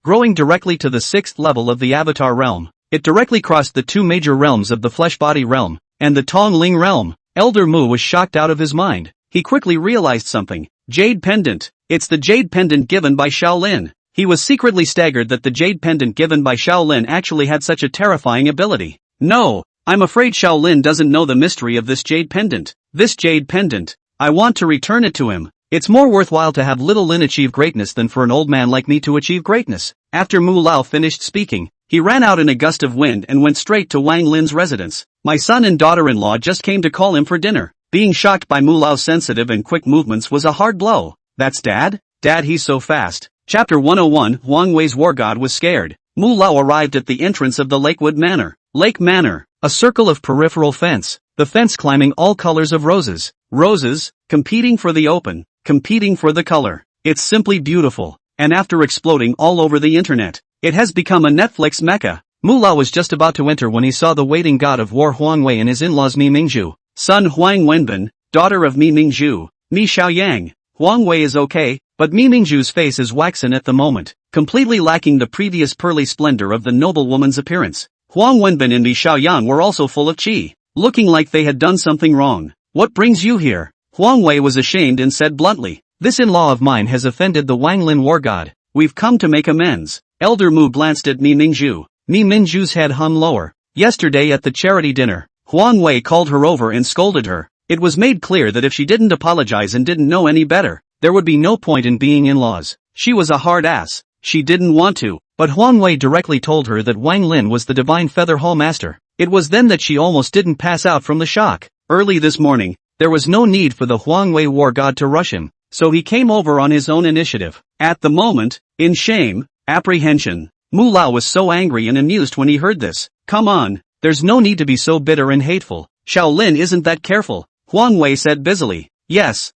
growing directly to the 6th level of the Avatar realm. It directly crossed the 2 major realms of the flesh body realm, and the Tongling realm. Elder Mu was shocked out of his mind. He quickly realized something. Jade pendant. It's the jade pendant given by Shaolin. He was secretly staggered that the jade pendant given by Shaolin actually had such a terrifying ability. No, I'm afraid Shaolin doesn't know the mystery of this jade pendant. This jade pendant, I want to return it to him. It's more worthwhile to have little Lin achieve greatness than for an old man like me to achieve greatness. After Mu Lao finished speaking, he ran out in a gust of wind and went straight to Wang Lin's residence. My son and daughter-in-law just came to call him for dinner. Being shocked by Mu Lao's sensitive and quick movements was a hard blow. That's Dad? Dad, he's so fast. Chapter 101. Huang Wei's war god was scared. Mu Lao arrived at the entrance of the Lakewood Manor. Lake Manor, a circle of peripheral fence, the fence climbing all colors of roses. Roses, competing for the open, competing for the color. It's simply beautiful, and after exploding all over the internet, it has become a Netflix mecca. Mu Lao was just about to enter when he saw the waiting god of war Huang Wei and his in-laws Mi Mingzhu, son Huang Wenbin, daughter of Mi Mingzhu, Mi Xiaoyang. Huang Wei is okay, but Mi Mingzhu's face is waxen at the moment, completely lacking the previous pearly splendor of the noblewoman's appearance. Huang Wenbin and Mi Xiaoyang were also full of qi, looking like they had done something wrong. What brings you here? Huang Wei was ashamed and said bluntly, this in-law of mine has offended the Wang Lin war god. We've come to make amends. Elder Mu glanced at Mi Mingzhu. Mi Mingzhu's head hung lower. Yesterday at the charity dinner, Huang Wei called her over and scolded her. It was made clear that if she didn't apologize and didn't know any better, there would be no point in being in-laws. She was a hard ass. She didn't want to, but Huang Wei directly told her that Wang Lin was the divine feather hall master. It was then that she almost didn't pass out from the shock. Early this morning, there was no need for the Huang Wei war god to rush him, so he came over on his own initiative. At the moment, in shame, apprehension, Mu Lao was so angry and amused when he heard this. Come on, there's no need to be so bitter and hateful. Shaolin isn't that careful, Huang Wei said busily. Yes,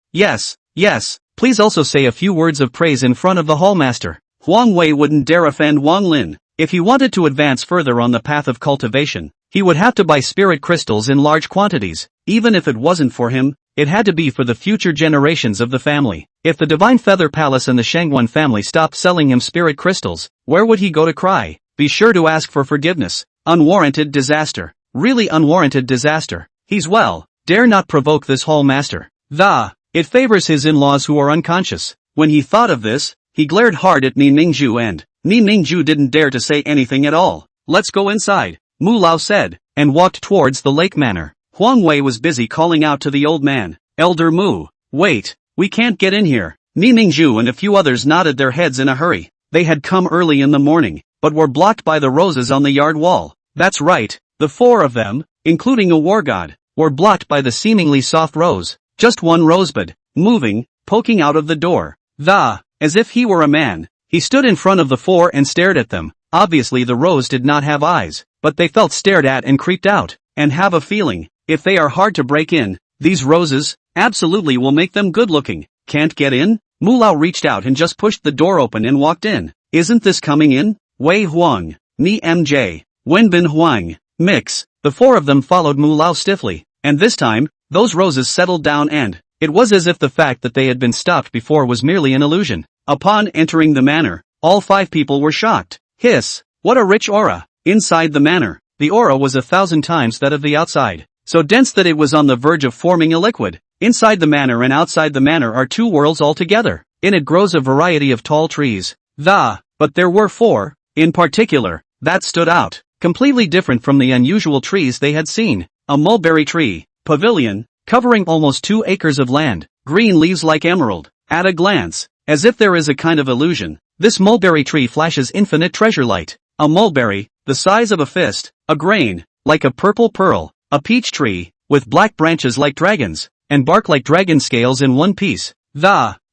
please also say a few words of praise in front of the hallmaster. Huang Wei wouldn't dare offend Wang Lin. If he wanted to advance further on the path of cultivation, he would have to buy spirit crystals in large quantities. Even if it wasn't for him, it had to be for the future generations of the family. If the Divine Feather Palace and the Shanguan family stopped selling him spirit crystals, where would he go to cry? Be sure to ask for forgiveness. Unwarranted disaster. Really unwarranted disaster. He's dare not provoke this hall master. It favors his in-laws who are unconscious. When he thought of this, he glared hard at Mi Mingzhu and Mi Mingzhu didn't dare to say anything at all. Let's go inside, Mu Lao said, and walked towards the lake manor. Huang Wei was busy calling out to the old man. Elder Mu, wait, we can't get in here. Mi Mingzhu and a few others nodded their heads in a hurry. They had come early in the morning, but were blocked by the roses on the yard wall. That's right, the 4 of them, including a war god, were blocked by the seemingly soft rose. Just one rosebud, moving, poking out of the door. As if he were a man, he stood in front of the 4 and stared at them. Obviously the rose did not have eyes, but they felt stared at and creeped out, and have a feeling, if they are hard to break in, these roses, absolutely will make them good looking. Can't get in? Mu Lao reached out and just pushed the door open and walked in. Isn't this coming in? Wei Huang, Mi MJ, Wenbin Huang, Mix. The 4 of them followed Mu Lao stiffly, and this time, those roses settled down and it was as if the fact that they had been stopped before was merely an illusion. Upon entering the manor, all 5 people were shocked. Hiss! What a rich aura! Inside the manor, the aura was 1,000 times that of the outside, so dense that it was on the verge of forming a liquid. Inside the manor and outside the manor are 2 worlds altogether. In it grows a variety of tall trees. But there were 4, in particular, that stood out, completely different from the unusual trees they had seen. A mulberry tree, pavilion, covering almost 2 acres of land, green leaves like emerald. At a glance, as if there is a kind of illusion, this mulberry tree flashes infinite treasure light. A mulberry, the size of a fist, a grain, like a purple pearl, a peach tree, with black branches like dragons, and bark like dragon scales in one piece.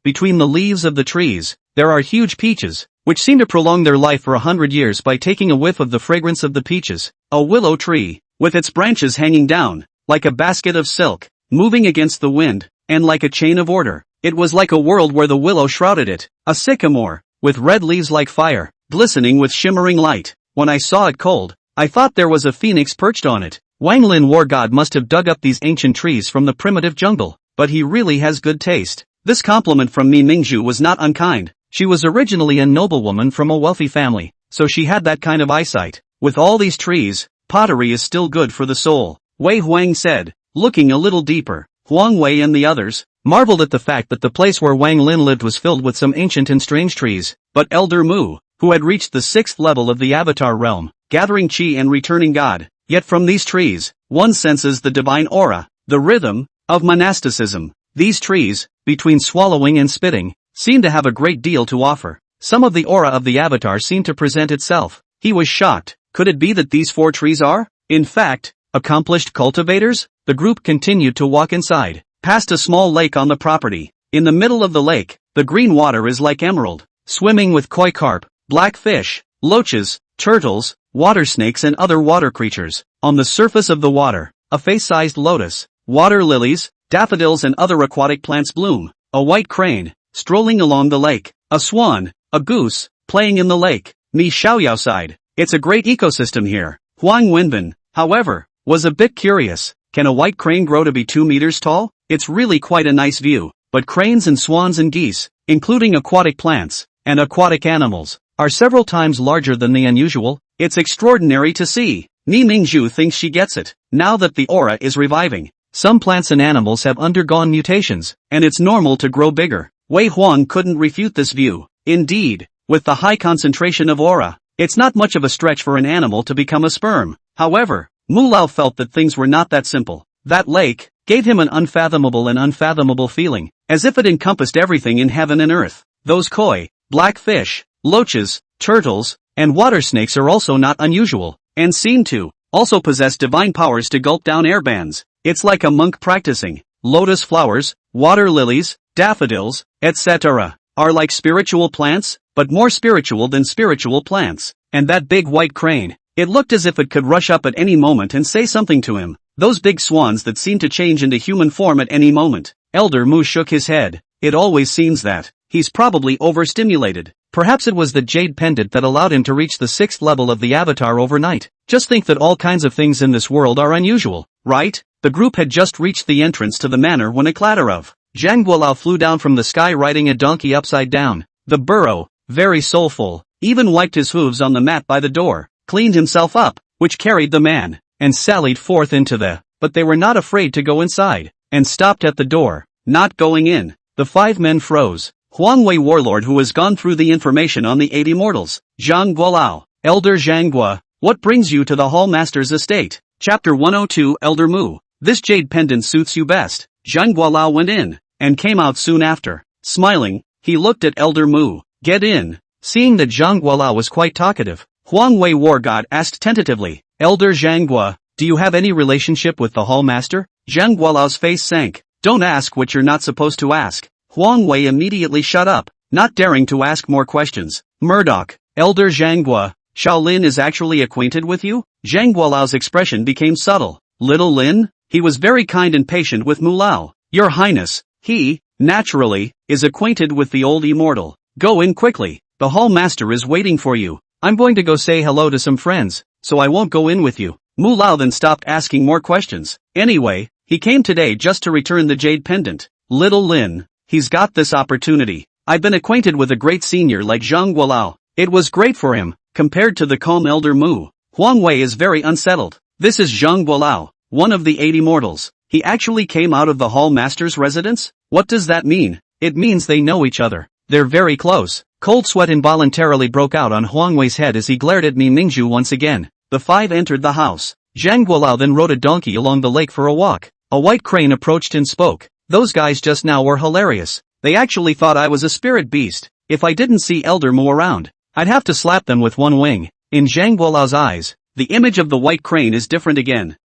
Between the leaves of the trees, there are huge peaches, which seem to prolong their life for 100 years by taking a whiff of the fragrance of the peaches. A willow tree, with its branches hanging down, like a basket of silk, moving against the wind, and like a chain of order. It was like a world where the willow shrouded it. A sycamore, with red leaves like fire, glistening with shimmering light. When I saw it cold, I thought there was a phoenix perched on it. Wang Lin war god must have dug up these ancient trees from the primitive jungle, but he really has good taste. This compliment from Mi Mingzhu was not unkind. She was originally a noblewoman from a wealthy family, so she had that kind of eyesight. With all these trees, pottery is still good for the soul, Wei Huang said, looking a little deeper. Huang Wei and the others marveled at the fact that the place where Wang Lin lived was filled with some ancient and strange trees, but Elder Mu, who had reached the 6th level of the Avatar realm, gathering chi and returning God, yet from these trees, one senses the divine aura, the rhythm of monasticism. These trees, between swallowing and spitting, seem to have a great deal to offer. Some of the aura of the Avatar seemed to present itself. He was shocked. Could it be that these 4 trees are, in fact, accomplished cultivators? The group continued to walk inside, past a small lake on the property. In the middle of the lake, the green water is like emerald, swimming with koi carp, black fish, loaches, turtles, water snakes and other water creatures. On the surface of the water, a face-sized lotus, water lilies, daffodils and other aquatic plants bloom. A white crane, strolling along the lake. A swan, a goose, playing in the lake. Mi Xiaoyao sighed. It's a great ecosystem here. Huang Wenbin, however, was a bit curious. Can a white crane grow to be 2 meters tall? It's really quite a nice view, but cranes and swans and geese, including aquatic plants and aquatic animals, are several times larger than the unusual. It's extraordinary to see. Mi Mingzhu thinks she gets it. Now that the aura is reviving, some plants and animals have undergone mutations, and it's normal to grow bigger. Wei Huang couldn't refute this view. Indeed, with the high concentration of aura, it's not much of a stretch for an animal to become a sperm. However, Mu Lao felt that things were not that simple. That lake gave him an unfathomable feeling, as if it encompassed everything in heaven and earth. Those koi, black fish, loaches, turtles, and water snakes are also not unusual, and seem to also possess divine powers to gulp down air bands. It's like a monk practicing. Lotus flowers, water lilies, daffodils, etc. are like spiritual plants, but more spiritual than spiritual plants. And that big white crane, it looked as if it could rush up at any moment and say something to him. Those big swans that seem to change into human form at any moment. Elder Mu shook his head. It always seems that he's probably overstimulated. Perhaps it was the jade pendant that allowed him to reach the 6th level of the Avatar overnight. Just think that all kinds of things in this world are unusual, right? The group had just reached the entrance to the manor when a clatter of Zhang Guolao flew down from the sky riding a donkey upside down. The burro, very soulful, even wiped his hooves on the mat by the door, cleaned himself up, which carried the man, and sallied forth into the, but they were not afraid to go inside, and stopped at the door, not going in. The 5 men froze. Huang Wei warlord who has gone through the information on the 8 immortals. Zhang Guolao, Elder Zhang Gua, what brings you to the Hall Master's estate? Chapter 102 Elder Mu. This jade pendant suits you best. Zhang Guolao went in, and came out soon after. Smiling, he looked at Elder Mu. Get in. Seeing that Zhang Guolao was quite talkative, Huang Wei war god asked tentatively, Elder Zhang Gua, do you have any relationship with the Hall Master? Zhang Guolao's face sank. Don't ask what you're not supposed to ask. Huang Wei immediately shut up, not daring to ask more questions. Murdoch, Elder Zhang Gua, Shaolin is actually acquainted with you? Zhang Guolao's expression became subtle. Little Lin? He was very kind and patient with Mu Lao. Your Highness, he, naturally, is acquainted with the old immortal. Go in quickly. The Hall Master is waiting for you. I'm going to go say hello to some friends, so I won't go in with you. Mu Lao then stopped asking more questions. Anyway, he came today just to return the jade pendant. Little Lin, he's got this opportunity. I've been acquainted with a great senior like Zhang Guolao. It was great for him, compared to the calm Elder Mu. Huang Wei is very unsettled. This is Zhang Guolao, one of the 8 immortals. He actually came out of the Hall Master's residence? What does that mean? It means they know each other. They're very close. Cold sweat involuntarily broke out on Huang Wei's head as he glared at Mi Mingzhu once again. The 5 entered the house. Zhang Guolao then rode a donkey along the lake for a walk. A white crane approached and spoke. Those guys just now were hilarious. They actually thought I was a spirit beast. If I didn't see Elder Mu around, I'd have to slap them with one wing. In Zhang Guolao's eyes, the image of the white crane is different again.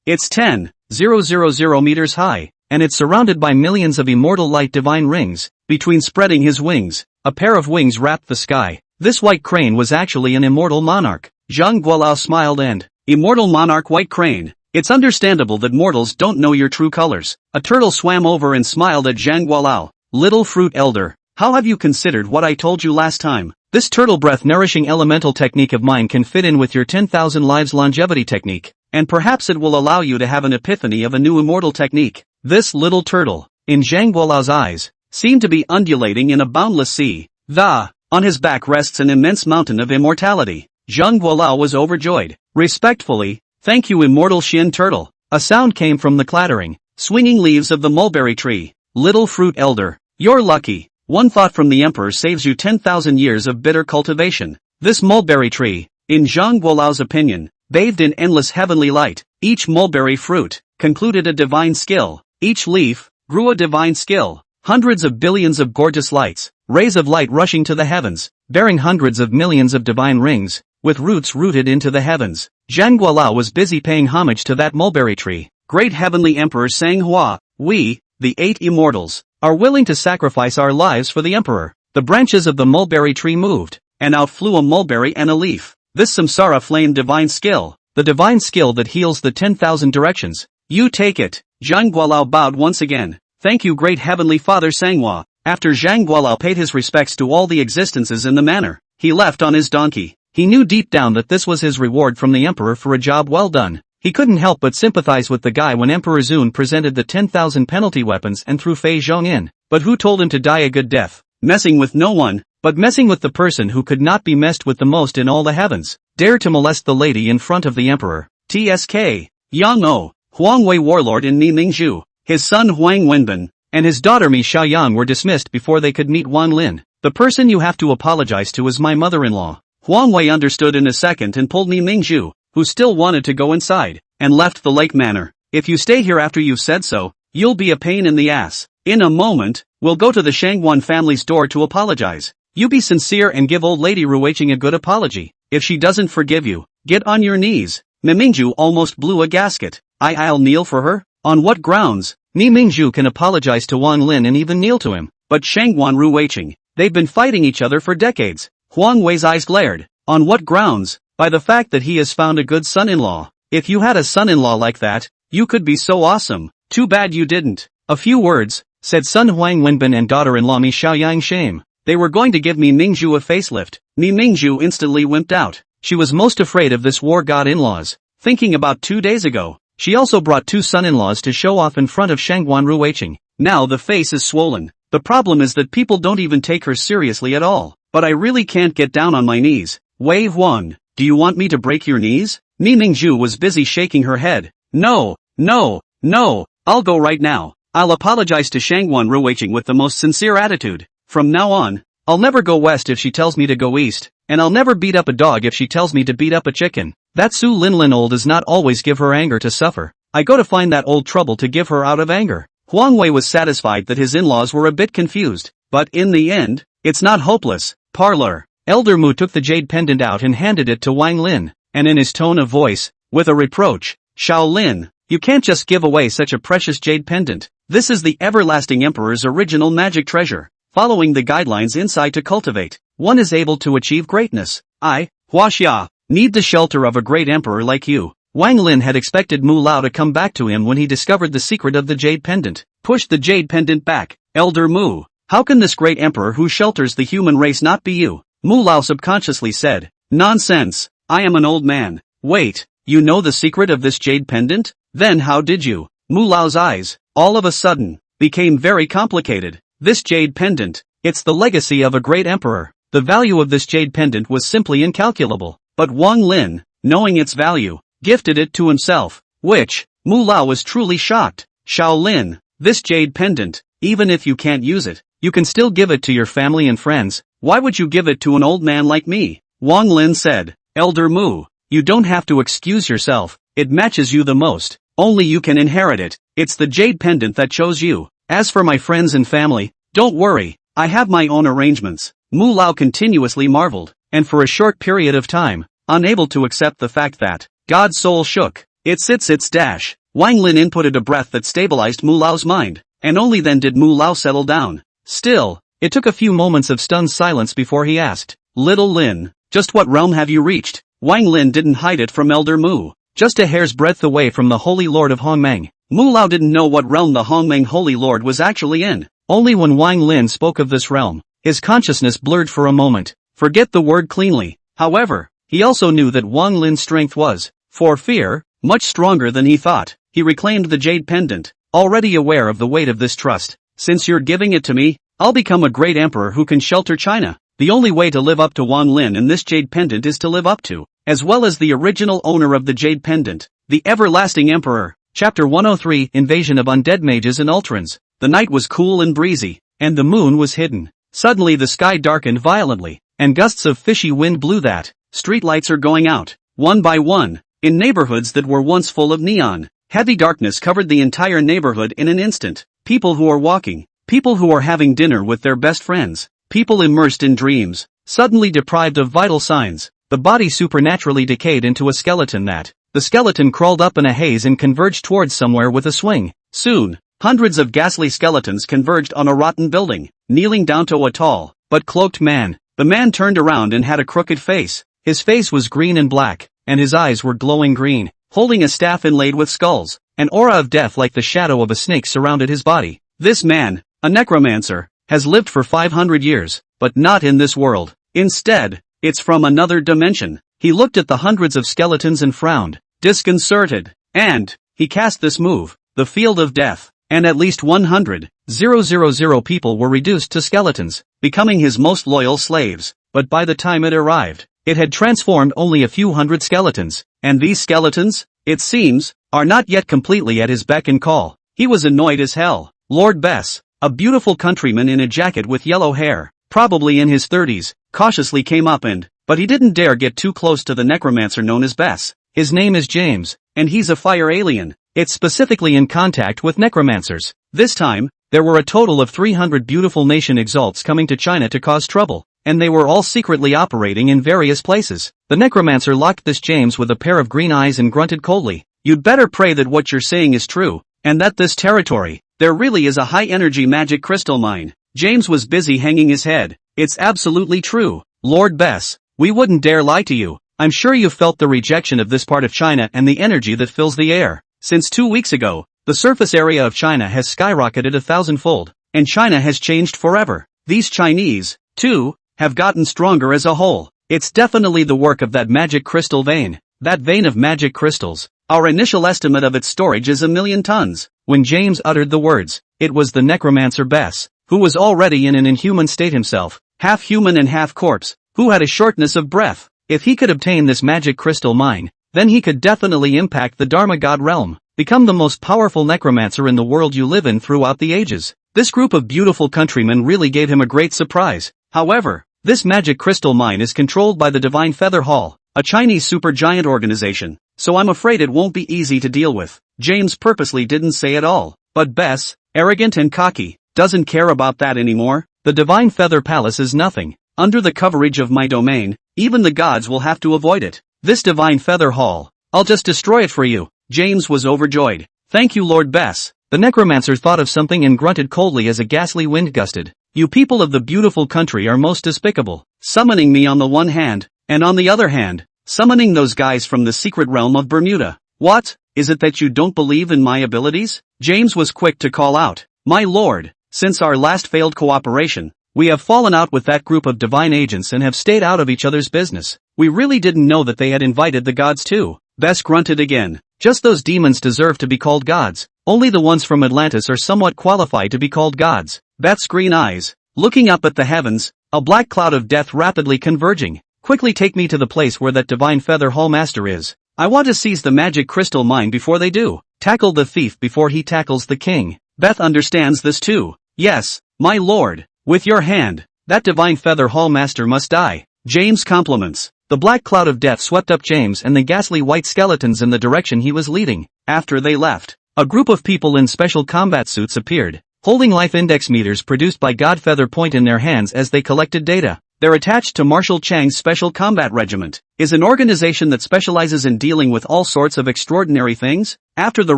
It's 10,000 meters high, and it's surrounded by millions of immortal light divine rings. Between spreading his wings, a pair of wings wrapped the sky. This white crane was actually an immortal monarch. Zhang Guolao smiled and, immortal monarch white crane. It's understandable that mortals don't know your true colors. A turtle swam over and smiled at Zhang Guolao. Little fruit elder, how have you considered what I told you last time? This turtle breath nourishing elemental technique of mine can fit in with your 10,000 lives longevity technique, and perhaps it will allow you to have an epiphany of a new immortal technique. This little turtle, in Zhang Guolao's eyes, seemed to be undulating in a boundless sea. On his back rests an immense mountain of immortality. Zhang Guolao was overjoyed. Respectfully, thank you immortal Shin turtle. A sound came from the clattering, swinging leaves of the mulberry tree. Little fruit elder, you're lucky. One thought from the emperor saves you 10,000 years of bitter cultivation. This mulberry tree, in Zhang Guolao's opinion, bathed in endless heavenly light. Each mulberry fruit concluded a divine skill. Each leaf grew a divine skill. Hundreds of billions of gorgeous lights, rays of light rushing to the heavens, bearing hundreds of millions of divine rings, with roots rooted into the heavens. Zhang Guolao was busy paying homage to that mulberry tree. Great heavenly emperor Sanghua, we, the 8 immortals, are willing to sacrifice our lives for the emperor. The branches of the mulberry tree moved, and out flew a mulberry and a leaf. This samsara flame divine skill, the divine skill that heals the 10,000 directions. You take it. Zhang Guolao bowed once again. Thank you great heavenly father Sanghua. After Zhang Guolao paid his respects to all the existences in the manor, he left on his donkey. He knew deep down that this was his reward from the emperor for a job well done. He couldn't help but sympathize with the guy when Emperor Zun presented the 10,000 penalty weapons and threw Fei Zhong in. But who told him to die a good death? Messing with no one, but messing with the person who could not be messed with the most in all the heavens. Dare to molest the lady in front of the emperor. TSK. Yang O, Huangwei warlord in Nimingzhu, his son Huang Wenbin, and his daughter Mi Xiaoyang were dismissed before they could meet Wang Lin. The person you have to apologize to is my mother-in-law. Huang Wei understood in a second and pulled Nimingzhu, who still wanted to go inside, and left the lake manor. If you stay here after you've said so, you'll be a pain in the ass. In a moment, we'll go to the Shanguan family's door to apologize. You be sincere and give old lady Ruiqing a good apology. If she doesn't forgive you, get on your knees. Mimingzhu almost blew a gasket. I'll kneel for her? On what grounds? Nimingzhu can apologize to Wang Lin and even kneel to him. But Shanguan Ruiqing, they've been fighting each other for decades. Huang Wei's eyes glared. On what grounds? By the fact that he has found a good son-in-law. If you had a son-in-law like that, you could be so awesome. Too bad you didn't. A few words, said son Huang Wenbin and daughter-in-law Mi Xiaoyang shame. They were going to give Mi Mingzhu a facelift. Mi Mingzhu instantly wimped out. She was most afraid of this war god in-laws. Thinking about 2 days ago, she also brought 2 son-in-laws to show off in front of Shanguan Ruiqing. Now the face is swollen. The problem is that people don't even take her seriously at all. But I really can't get down on my knees. Wei Huang, do you want me to break your knees? Mi Mingzhu was busy shaking her head. No, I'll go right now. I'll apologize to Shanguan Ruiqing with the most sincere attitude. From now on, I'll never go west if she tells me to go east, and I'll never beat up a dog if she tells me to beat up a chicken. That Su Linlin old does not always give her anger to suffer. I go to find that old trouble to give her out of anger. Huang Wei was satisfied that his in-laws were a bit confused, but in the end, it's not hopeless. Parlor. Elder Mu took the jade pendant out and handed it to Wang Lin, and in his tone of voice, with a reproach, Xiao Lin, you can't just give away such a precious jade pendant. This is the everlasting emperor's original magic treasure. Following the guidelines inside to cultivate, one is able to achieve greatness. I, Huaxia, need the shelter of a great emperor like you. Wang Lin had expected Mu Lao to come back to him when he discovered the secret of the jade pendant. Pushed the jade pendant back. Elder Mu, how can this great emperor who shelters the human race not be you? Mu Lao subconsciously said. Nonsense, I am an old man. Wait, you know the secret of this jade pendant? Then how did you? Mu Lao's eyes, all of a sudden, became very complicated. This jade pendant, it's the legacy of a great emperor. The value of this jade pendant was simply incalculable. But Wang Lin, knowing its value, gifted it to himself, which, Mu Lao was truly shocked. Xiao Lin, this jade pendant, even if you can't use it, you can still give it to your family and friends. Why would you give it to an old man like me? Wang Lin said. Elder Mu, you don't have to excuse yourself, it matches you the most. Only you can inherit it. It's the jade pendant that chose you. As for my friends and family, don't worry, I have my own arrangements. Mu Lao continuously marveled, and for a short period of time, unable to accept the fact that God's soul shook. Its dash. Wang Lin inputted a breath that stabilized Mu Lao's mind, and only then did Mu Lao settle down. Still, it took a few moments of stunned silence before he asked, Little Lin, just what realm have you reached? Wang Lin didn't hide it from Elder Mu. Just a hair's breadth away from the Holy Lord of Hongmeng. Mu Lao didn't know what realm the Hongmeng Holy Lord was actually in. Only when Wang Lin spoke of this realm, his consciousness blurred for a moment. Forget the word cleanly. However, he also knew that Wang Lin's strength was, for fear, much stronger than he thought. He reclaimed the jade pendant, already aware of the weight of this trust. Since you're giving it to me, I'll become a great emperor who can shelter China. The only way to live up to Wang Lin and this jade pendant is to live up to, as well as the original owner of the jade pendant, the everlasting emperor. Chapter 103 Invasion of Undead Mages and Ultrans. The night was cool and breezy, and the moon was hidden. Suddenly the sky darkened violently, and gusts of fishy wind blew that. Street lights are going out, one by one, in neighborhoods that were once full of neon. Heavy darkness covered the entire neighborhood in an instant. People who are walking, people who are having dinner with their best friends, people immersed in dreams, suddenly deprived of vital signs. The body supernaturally decayed into a skeleton the skeleton crawled up in a haze and converged towards somewhere with a swing. Soon, hundreds of ghastly skeletons converged on a rotten building, kneeling down to a tall, but cloaked man. The man turned around and had a crooked face. His face was green and black, and his eyes were glowing green. Holding a staff inlaid with skulls, an aura of death like the shadow of a snake surrounded his body. This man, a necromancer, has lived for 500 years, but not in this world. Instead, it's from another dimension. He looked at the hundreds of skeletons and frowned, disconcerted, and he cast this move, the Field of Death, and at least 100,000 people were reduced to skeletons, becoming his most loyal slaves. But by the time it arrived, it had transformed only a few hundred skeletons, and these skeletons, it seems, are not yet completely at his beck and call. He was annoyed as hell. Lord Bess, a beautiful countryman in a jacket with yellow hair, probably in his 30s, cautiously came up but he didn't dare get too close to the necromancer known as Bess. His name is James, and he's a fire alien. It's specifically in contact with necromancers. This time, there were a total of 300 beautiful nation exalts coming to China to cause trouble, and they were all secretly operating in various places. The necromancer locked this James with a pair of green eyes and grunted coldly, You'd better pray that what you're saying is true, and that this territory, there really is a high-energy magic crystal mine. James was busy hanging his head. It's absolutely true, Lord Bess. We wouldn't dare lie to you. I'm sure you've felt the rejection of this part of China and the energy that fills the air. Since 2 weeks ago, the surface area of China has skyrocketed 1,000-fold, and China has changed forever. These Chinese, too, have gotten stronger as a whole. It's definitely the work of that magic crystal vein. That vein of magic crystals. Our initial estimate of its storage is 1,000,000 tons. When James uttered the words, it was the necromancer Bess, who was already in an inhuman state himself, half human and half corpse, who had a shortness of breath. If he could obtain this magic crystal mine, then he could definitely impact the Dharma God realm, become the most powerful necromancer in the world you live in throughout the ages. This group of beautiful countrymen really gave him a great surprise. However, this magic crystal mine is controlled by the Divine Feather Hall, a Chinese supergiant organization, so I'm afraid it won't be easy to deal with. James purposely didn't say it all, but Bess, arrogant and cocky, doesn't care about that anymore. The Divine Feather Palace is nothing. Under the coverage of my domain, even the gods will have to avoid it. This Divine Feather Hall, I'll just destroy it for you. James was overjoyed. Thank you, Lord Bess. The necromancer thought of something and grunted coldly as a ghastly wind gusted. You people of the beautiful country are most despicable, summoning me on the one hand, and on the other hand, summoning those guys from the secret realm of Bermuda. What? Is it that you don't believe in my abilities? James was quick to call out. My lord, since our last failed cooperation, we have fallen out with that group of divine agents and have stayed out of each other's business. We really didn't know that they had invited the gods too. Bess grunted again. Just those demons deserve to be called gods. Only the ones from Atlantis are somewhat qualified to be called gods. Beth's green eyes, looking up at the heavens, a black cloud of death rapidly converging. Quickly take me to the place where that Divine Feather Hall Master is. I want to seize the magic crystal mine before they do. Tackle the thief before he tackles the king. Beth understands this too. Yes, my lord. With your hand, that Divine Feather Hall Master must die. James' compliments. The black cloud of death swept up James and the ghastly white skeletons in the direction he was leading. After they left, a group of people in special combat suits appeared, holding life index meters produced by Godfeather Point in their hands as they collected data. They're attached to Marshal Chang's Special Combat Regiment, is an organization that specializes in dealing with all sorts of extraordinary things. After the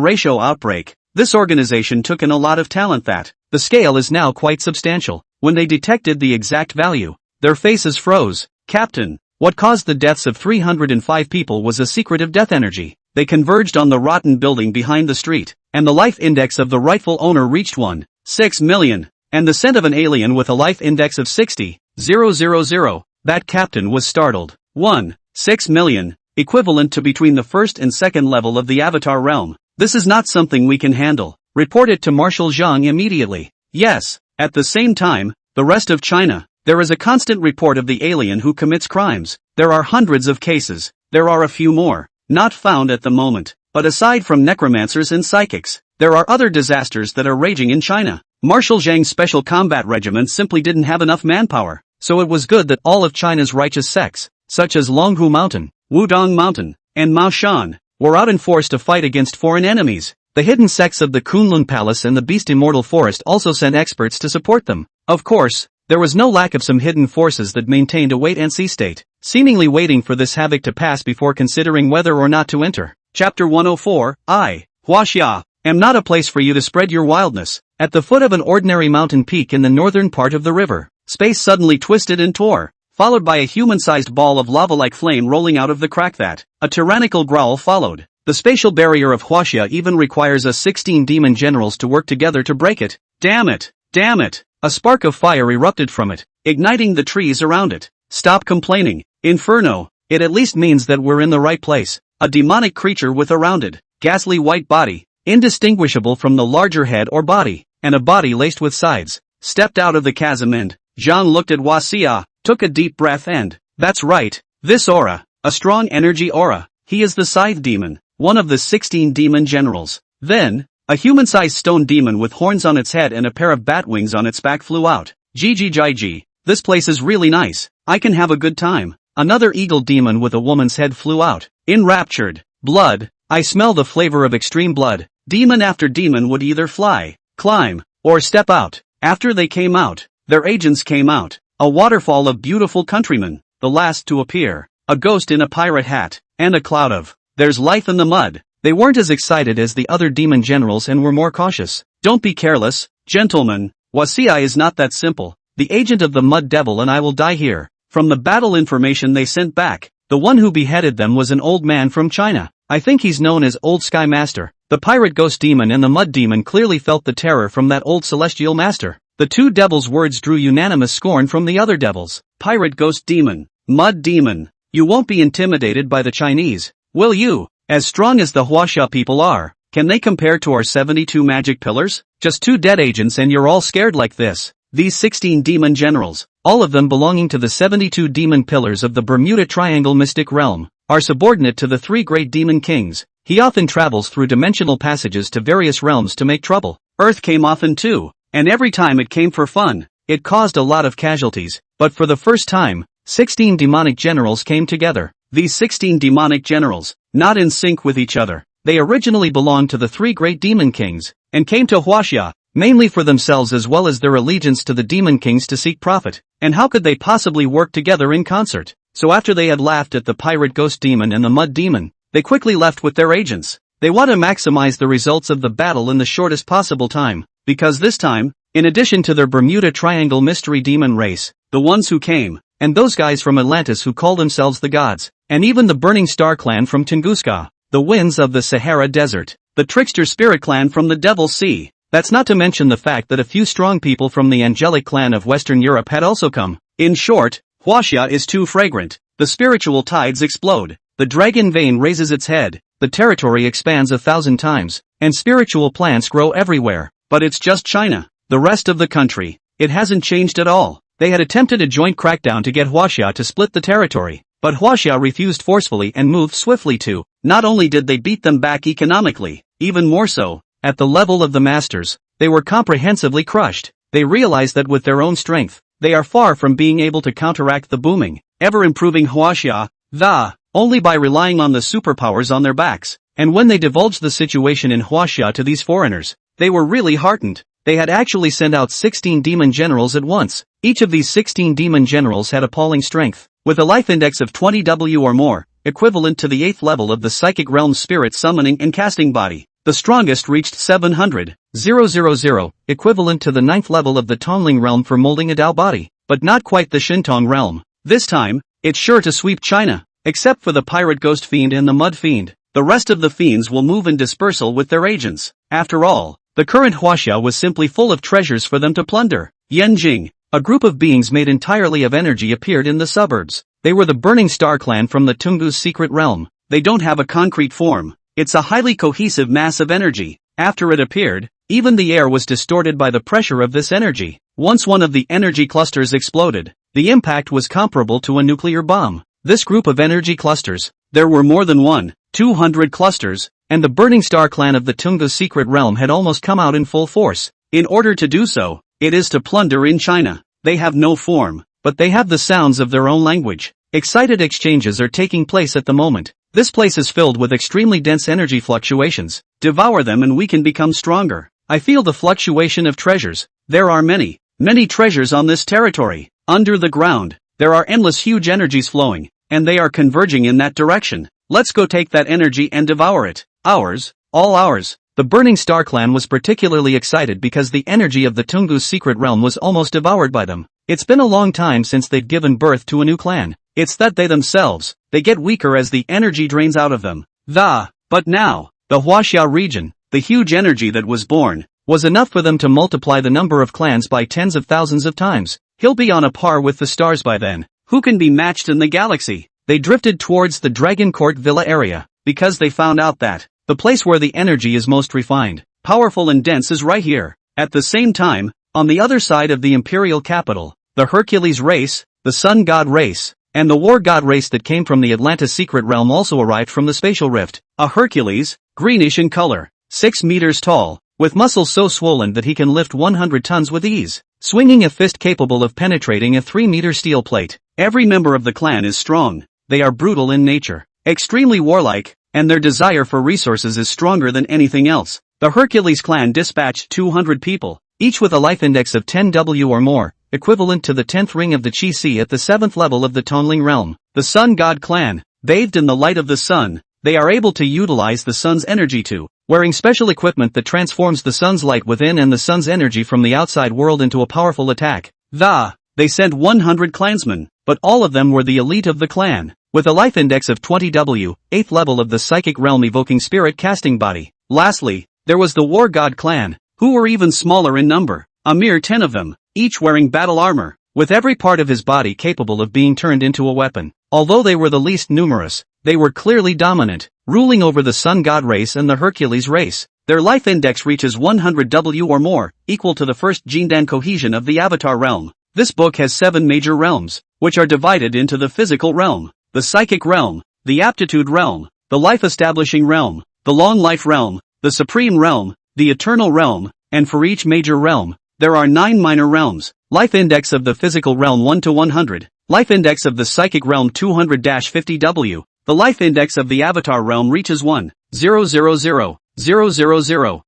ratio outbreak, this organization took in a lot of talent that, the scale is now quite substantial. When they detected the exact value, their faces froze. Captain, what caused the deaths of 305 people was a secretive death energy. They converged on the rotten building behind the street, and the life index of the rightful owner reached 1.6 million, and the scent of an alien with a life index of 60,000. That captain was startled. 1.6 million, equivalent to between the first and second level of the Avatar realm. This is not something we can handle. Report it to Marshal Zhang immediately. Yes. At the same time, the rest of China, there is a constant report of the alien who commits crimes. There are hundreds of cases. There are a few more, not found at the moment. But aside from necromancers and psychics, there are other disasters that are raging in China. Marshal Zhang's Special Combat Regiment simply didn't have enough manpower. So it was good that all of China's righteous sects, such as Longhu Mountain, Wudong Mountain, and Mao Shan, were out in force to fight against foreign enemies. The hidden sects of the Kunlun Palace and the Beast Immortal Forest also sent experts to support them. Of course, there was no lack of some hidden forces that maintained a wait-and-see state, seemingly waiting for this havoc to pass before considering whether or not to enter. Chapter 104, I, Huaxia, am not a place for you to spread your wildness. At the foot of an ordinary mountain peak in the northern part of the river, space suddenly twisted and tore, followed by a human-sized ball of lava-like flame rolling out of the crack that, a tyrannical growl followed. The spatial barrier of Huaxia even requires us 16 demon generals to work together to break it. Damn it! Damn it! A spark of fire erupted from it, igniting the trees around it. Stop complaining, Inferno. It at least means that we're in the right place. A demonic creature with a rounded, ghastly white body, indistinguishable from the larger head or body, and a body laced with sides, stepped out of the chasm and, Zhang looked at Huaxia, took a deep breath and, that's right, this aura, a strong energy aura. He is the Scythe Demon, one of the 16 demon generals. Then, a human-sized stone demon with horns on its head and a pair of bat wings on its back flew out. GG. This place is really nice. I can have a good time. Another eagle demon with a woman's head flew out. Enraptured. Blood. I smell the flavor of extreme blood. Demon after demon would either fly, climb, or step out. After they came out, their agents came out. A waterfall of beautiful countrymen, the last to appear. A ghost in a pirate hat, and a cloud of, there's life in the mud. They weren't as excited as the other demon generals and were more cautious. Don't be careless, gentlemen. Huaxia is not that simple. The agent of the Mud Devil and I will die here. From the battle information they sent back, the one who beheaded them was an old man from China. I think he's known as Old Sky Master. The pirate ghost demon and the mud demon clearly felt the terror from that old celestial master. The two devils' words drew unanimous scorn from the other devils. Pirate ghost demon, mud demon. You won't be intimidated by the Chinese, will you? As strong as the Huaxia people are, can they compare to our 72 magic pillars? Just 2 dead agents and you're all scared like this. These 16 demon generals, all of them belonging to the 72 demon pillars of the Bermuda Triangle mystic realm, are subordinate to the 3 great demon kings. He often travels through dimensional passages to various realms to make trouble. Earth came often too, and every time it came for fun. It caused a lot of casualties, but for the first time, 16 demonic generals came together. These 16 demonic generals, not in sync with each other. They originally belonged to the 3 great demon kings, and came to Huaxia, mainly for themselves as well as their allegiance to the demon kings to seek profit. And how could they possibly work together in concert? So after they had laughed at the pirate ghost demon and the mud demon, they quickly left with their agents. They want to maximize the results of the battle in the shortest possible time, because this time, in addition to their Bermuda Triangle mystery demon race, the ones who came, and those guys from Atlantis who call themselves the gods, and even the Burning Star clan from Tunguska, the winds of the Sahara Desert, the trickster spirit clan from the Devil's Sea. That's not to mention the fact that a few strong people from the angelic clan of Western Europe had also come. In short, Huaxia is too fragrant. The spiritual tides explode. The dragon vein raises its head. The territory expands 1,000 times, and spiritual plants grow everywhere. But it's just China. The rest of the country, it hasn't changed at all. They had attempted a joint crackdown to get Huaxia to split the territory, but Huaxia refused forcefully and moved swiftly to. Not only did they beat them back economically, even more so, at the level of the masters, they were comprehensively crushed. They realized that with their own strength, they are far from being able to counteract the booming, ever-improving Huaxia. Only by relying on the superpowers on their backs. And when they divulged the situation in Huaxia to these foreigners, they were really heartened. They had actually sent out 16 demon generals at once. Each of these 16 demon generals had appalling strength, with a life index of 20W or more, equivalent to the 8th level of the psychic realm's spirit summoning and casting body. The strongest reached 700,000, equivalent to the 9th level of the Tongling realm for molding a Dao body, but not quite the Shintong realm. This time, it's sure to sweep China, except for the pirate ghost fiend and the mud fiend. The rest of the fiends will move in dispersal with their agents. After all, the current Huaxia was simply full of treasures for them to plunder. Yanjing, a group of beings made entirely of energy, appeared in the suburbs. They were the Burning Star clan from the Tungu's secret realm. They don't have a concrete form. It's a highly cohesive mass of energy. After it appeared, even the air was distorted by the pressure of this energy. Once one of the energy clusters exploded, the impact was comparable to a nuclear bomb. This group of energy clusters, there were more than 200 clusters, and the Burning Star clan of the Tungu's secret realm had almost come out in full force. In order to do so, it is to plunder in China. They have no form, but they have the sounds of their own language. Excited exchanges are taking place at the moment. This place is filled with extremely dense energy fluctuations. Devour them and we can become stronger. I feel the fluctuation of treasures. There are many treasures on this territory. Under the ground, there are endless huge energies flowing, and they are converging in that direction. Let's go take that energy and devour it. Ours, all ours. The Burning Star clan was particularly excited because the energy of the Tungu's secret realm was almost devoured by them. It's been a long time since they'd given birth to a new clan. It's that they themselves, they get weaker as the energy drains out of them. But now, the Huaxia region, the huge energy that was born, was enough for them to multiply the number of clans by tens of thousands of times. He'll be on a par with the stars by then. Who can be matched in the galaxy? They drifted towards the Dragon Court Villa area, because they found out that the place where the energy is most refined, powerful and dense is right here. At the same time, on the other side of the imperial capital, the Hercules race, the Sun God race, and the War God race that came from the Atlantis secret realm also arrived from the spatial rift. A Hercules, greenish in color, 6 meters tall, with muscles so swollen that he can lift 100 tons with ease, swinging a fist capable of penetrating a 3-meter steel plate. Every member of the clan is strong. They are brutal in nature, extremely warlike, and their desire for resources is stronger than anything else. The Hercules clan dispatched 200 people, each with a life index of 10W or more, equivalent to the 10th ring of the Qi Si at the 7th level of the Tongling realm. The Sun God clan, bathed in the light of the sun, they are able to utilize the sun's energy to, wearing special equipment that transforms the sun's light within and the sun's energy from the outside world into a powerful attack. They sent 100 clansmen, but all of them were the elite of the clan, with a life index of 20W, 8th level of the psychic realm evoking spirit casting body. Lastly, there was the War God clan, who were even smaller in number, a mere 10 of them, each wearing battle armor, with every part of his body capable of being turned into a weapon. Although they were the least numerous, they were clearly dominant, ruling over the Sun God race and the Hercules race. Their life index reaches 100W or more, equal to the first Jindan cohesion of the Avatar realm. This book has 7 major realms, which are divided into the physical realm, the psychic realm, the aptitude realm, the life-establishing realm, the long life realm, the supreme realm, the eternal realm, and for each major realm, there are 9 minor realms. Life index of the physical realm 1 to 100, life index of the psychic realm 200-50W, the life index of the avatar realm reaches 1, 000, 000, 000, 000,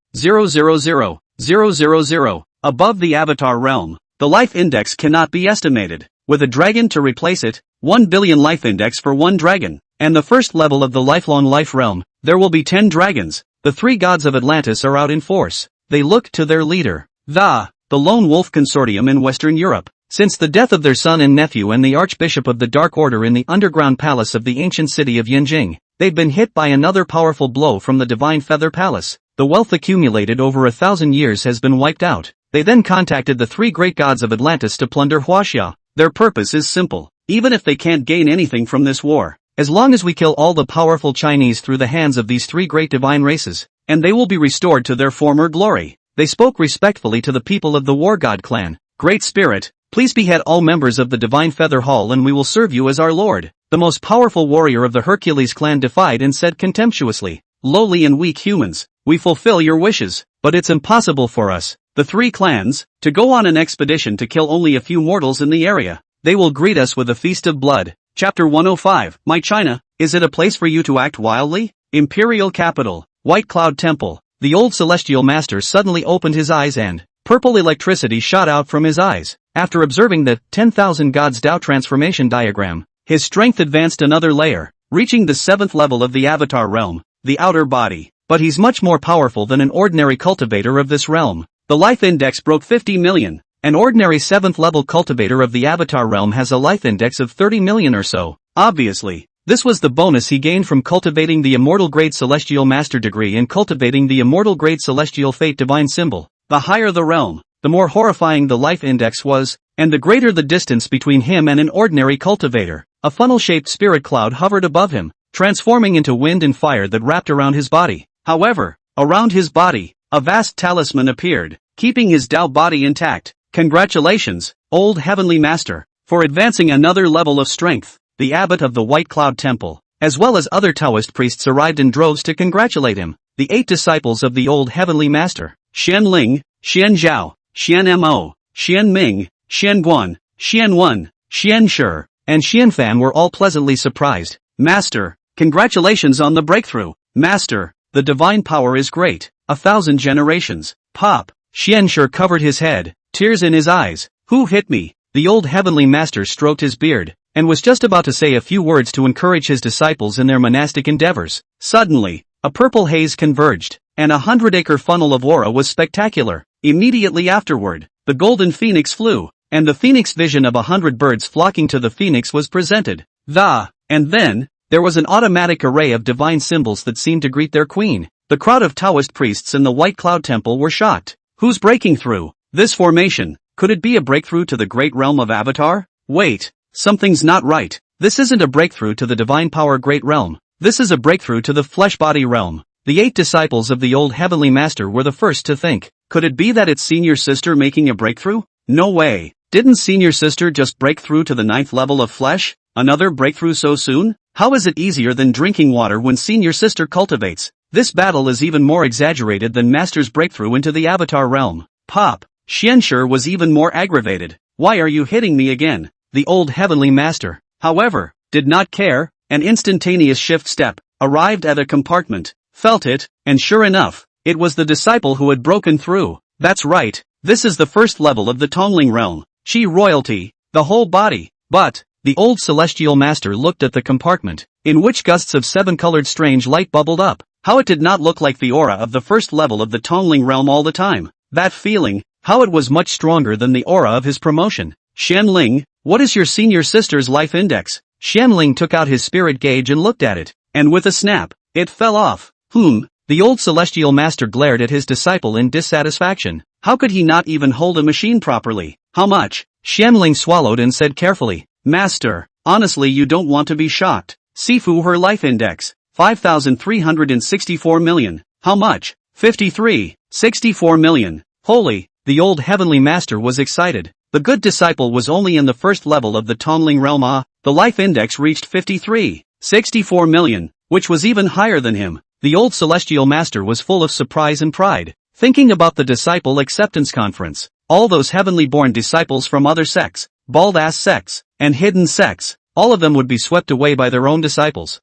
000, above the avatar realm. The life index cannot be estimated. With a dragon to replace it, 1 billion life index for 1 dragon. And the first level of the lifelong life realm, there will be 10 dragons. The 3 gods of Atlantis are out in force. They look to their leader, the Lone Wolf Consortium in Western Europe. Since the death of their son and nephew and the Archbishop of the Dark Order in the underground palace of the ancient city of Yanjing, they've been hit by another powerful blow from the Divine Feather Palace. The wealth accumulated over 1,000 years has been wiped out. They then contacted the 3 great gods of Atlantis to plunder Huaxia. Their purpose is simple. Even if they can't gain anything from this war, as long as we kill all the powerful Chinese through the hands of these 3 great divine races, and they will be restored to their former glory. They spoke respectfully to the people of the War God clan. Great Spirit, please behead all members of the Divine Feather Hall and we will serve you as our lord. The most powerful warrior of the Hercules clan defied and said contemptuously, lowly and weak humans, we fulfill your wishes, but it's impossible for us, the 3 clans, to go on an expedition to kill only a few mortals in the area. They will greet us with a feast of blood. Chapter 105, My China, is it a place for you to act wildly? Imperial Capital, White Cloud Temple. The old celestial master suddenly opened his eyes and purple electricity shot out from his eyes. After observing the 10,000 Gods Tao transformation diagram, his strength advanced another layer, reaching the 7th level of the avatar realm, the outer body. But he's much more powerful than an ordinary cultivator of this realm. The life index broke 50 million. An ordinary 7th level cultivator of the avatar realm has a life index of 30 million or so. Obviously, this was the bonus he gained from cultivating the immortal grade celestial master degree and cultivating the immortal grade celestial fate divine symbol. The higher the realm, the more horrifying the life index was, and the greater the distance between him and an ordinary cultivator. A funnel-shaped spirit cloud hovered above him, transforming into wind and fire that wrapped around his body. However, around his body, a vast talisman appeared, keeping his Tao body intact. Congratulations, old heavenly master, for advancing another level of strength. The abbot of the White Cloud Temple, as well as other Taoist priests arrived in droves to congratulate him. The 8 disciples of the old heavenly master, Xian Ling, Xian Zhao, Xian Mo, Xian Ming, Shanguan, Xian Wen, Xian Shi, and Xian Fan were all pleasantly surprised. Master, congratulations on the breakthrough. Master, the divine power is great. 1,000 generations. Pop. Xian Shi covered his head, tears in his eyes. Who hit me? The old heavenly master stroked his beard, and was just about to say a few words to encourage his disciples in their monastic endeavors. Suddenly, a purple haze converged, and a 100-acre funnel of aura was spectacular. Immediately afterward, the golden phoenix flew, and the phoenix vision of 100 birds flocking to the phoenix was presented. And then, there was an automatic array of divine symbols that seemed to greet their queen. The crowd of Taoist priests in the White Cloud Temple were shocked. Who's breaking through this formation? Could it be a breakthrough to the great realm of Avatar? Wait, something's not right. This isn't a breakthrough to the divine power great realm. This is a breakthrough to the flesh body realm. The 8 disciples of the old heavenly master were the first to think. Could it be that it's senior sister making a breakthrough? No way. Didn't senior sister just break through to the 9th level of flesh? Another breakthrough so soon? How is it easier than drinking water when senior sister cultivates? This battle is even more exaggerated than master's breakthrough into the avatar realm. Pop. Xian Shi was even more aggravated. Why are you hitting me again? The old heavenly master, however, did not care. An instantaneous shift step arrived at a compartment, felt it, and sure enough, it was the disciple who had broken through. That's right, this is the first level of the Tongling realm. Chi royalty, the whole body. But the old celestial master looked at the compartment, in which gusts of 7-colored strange light bubbled up. How it did not look like the aura of the first level of the Tongling realm all the time. That feeling, how it was much stronger than the aura of his promotion. Xian Ling, what is your senior sister's life index? Xian Ling took out his spirit gauge and looked at it, and with a snap, it fell off. The old celestial master glared at his disciple in dissatisfaction. How could he not even hold a machine properly? How much? Xian Ling swallowed and said carefully, Master, honestly you don't want to be shocked. Sifu her life index, 5,364 million. How much? 64 million. Holy, the old heavenly master was excited. The good disciple was only in the first level of the Tongling realm. The life index reached 64 million, which was even higher than him. The old celestial master was full of surprise and pride, thinking about the disciple acceptance conference. All those heavenly born disciples from other sects, bald-ass sects, and hidden sects, all of them would be swept away by their own disciples.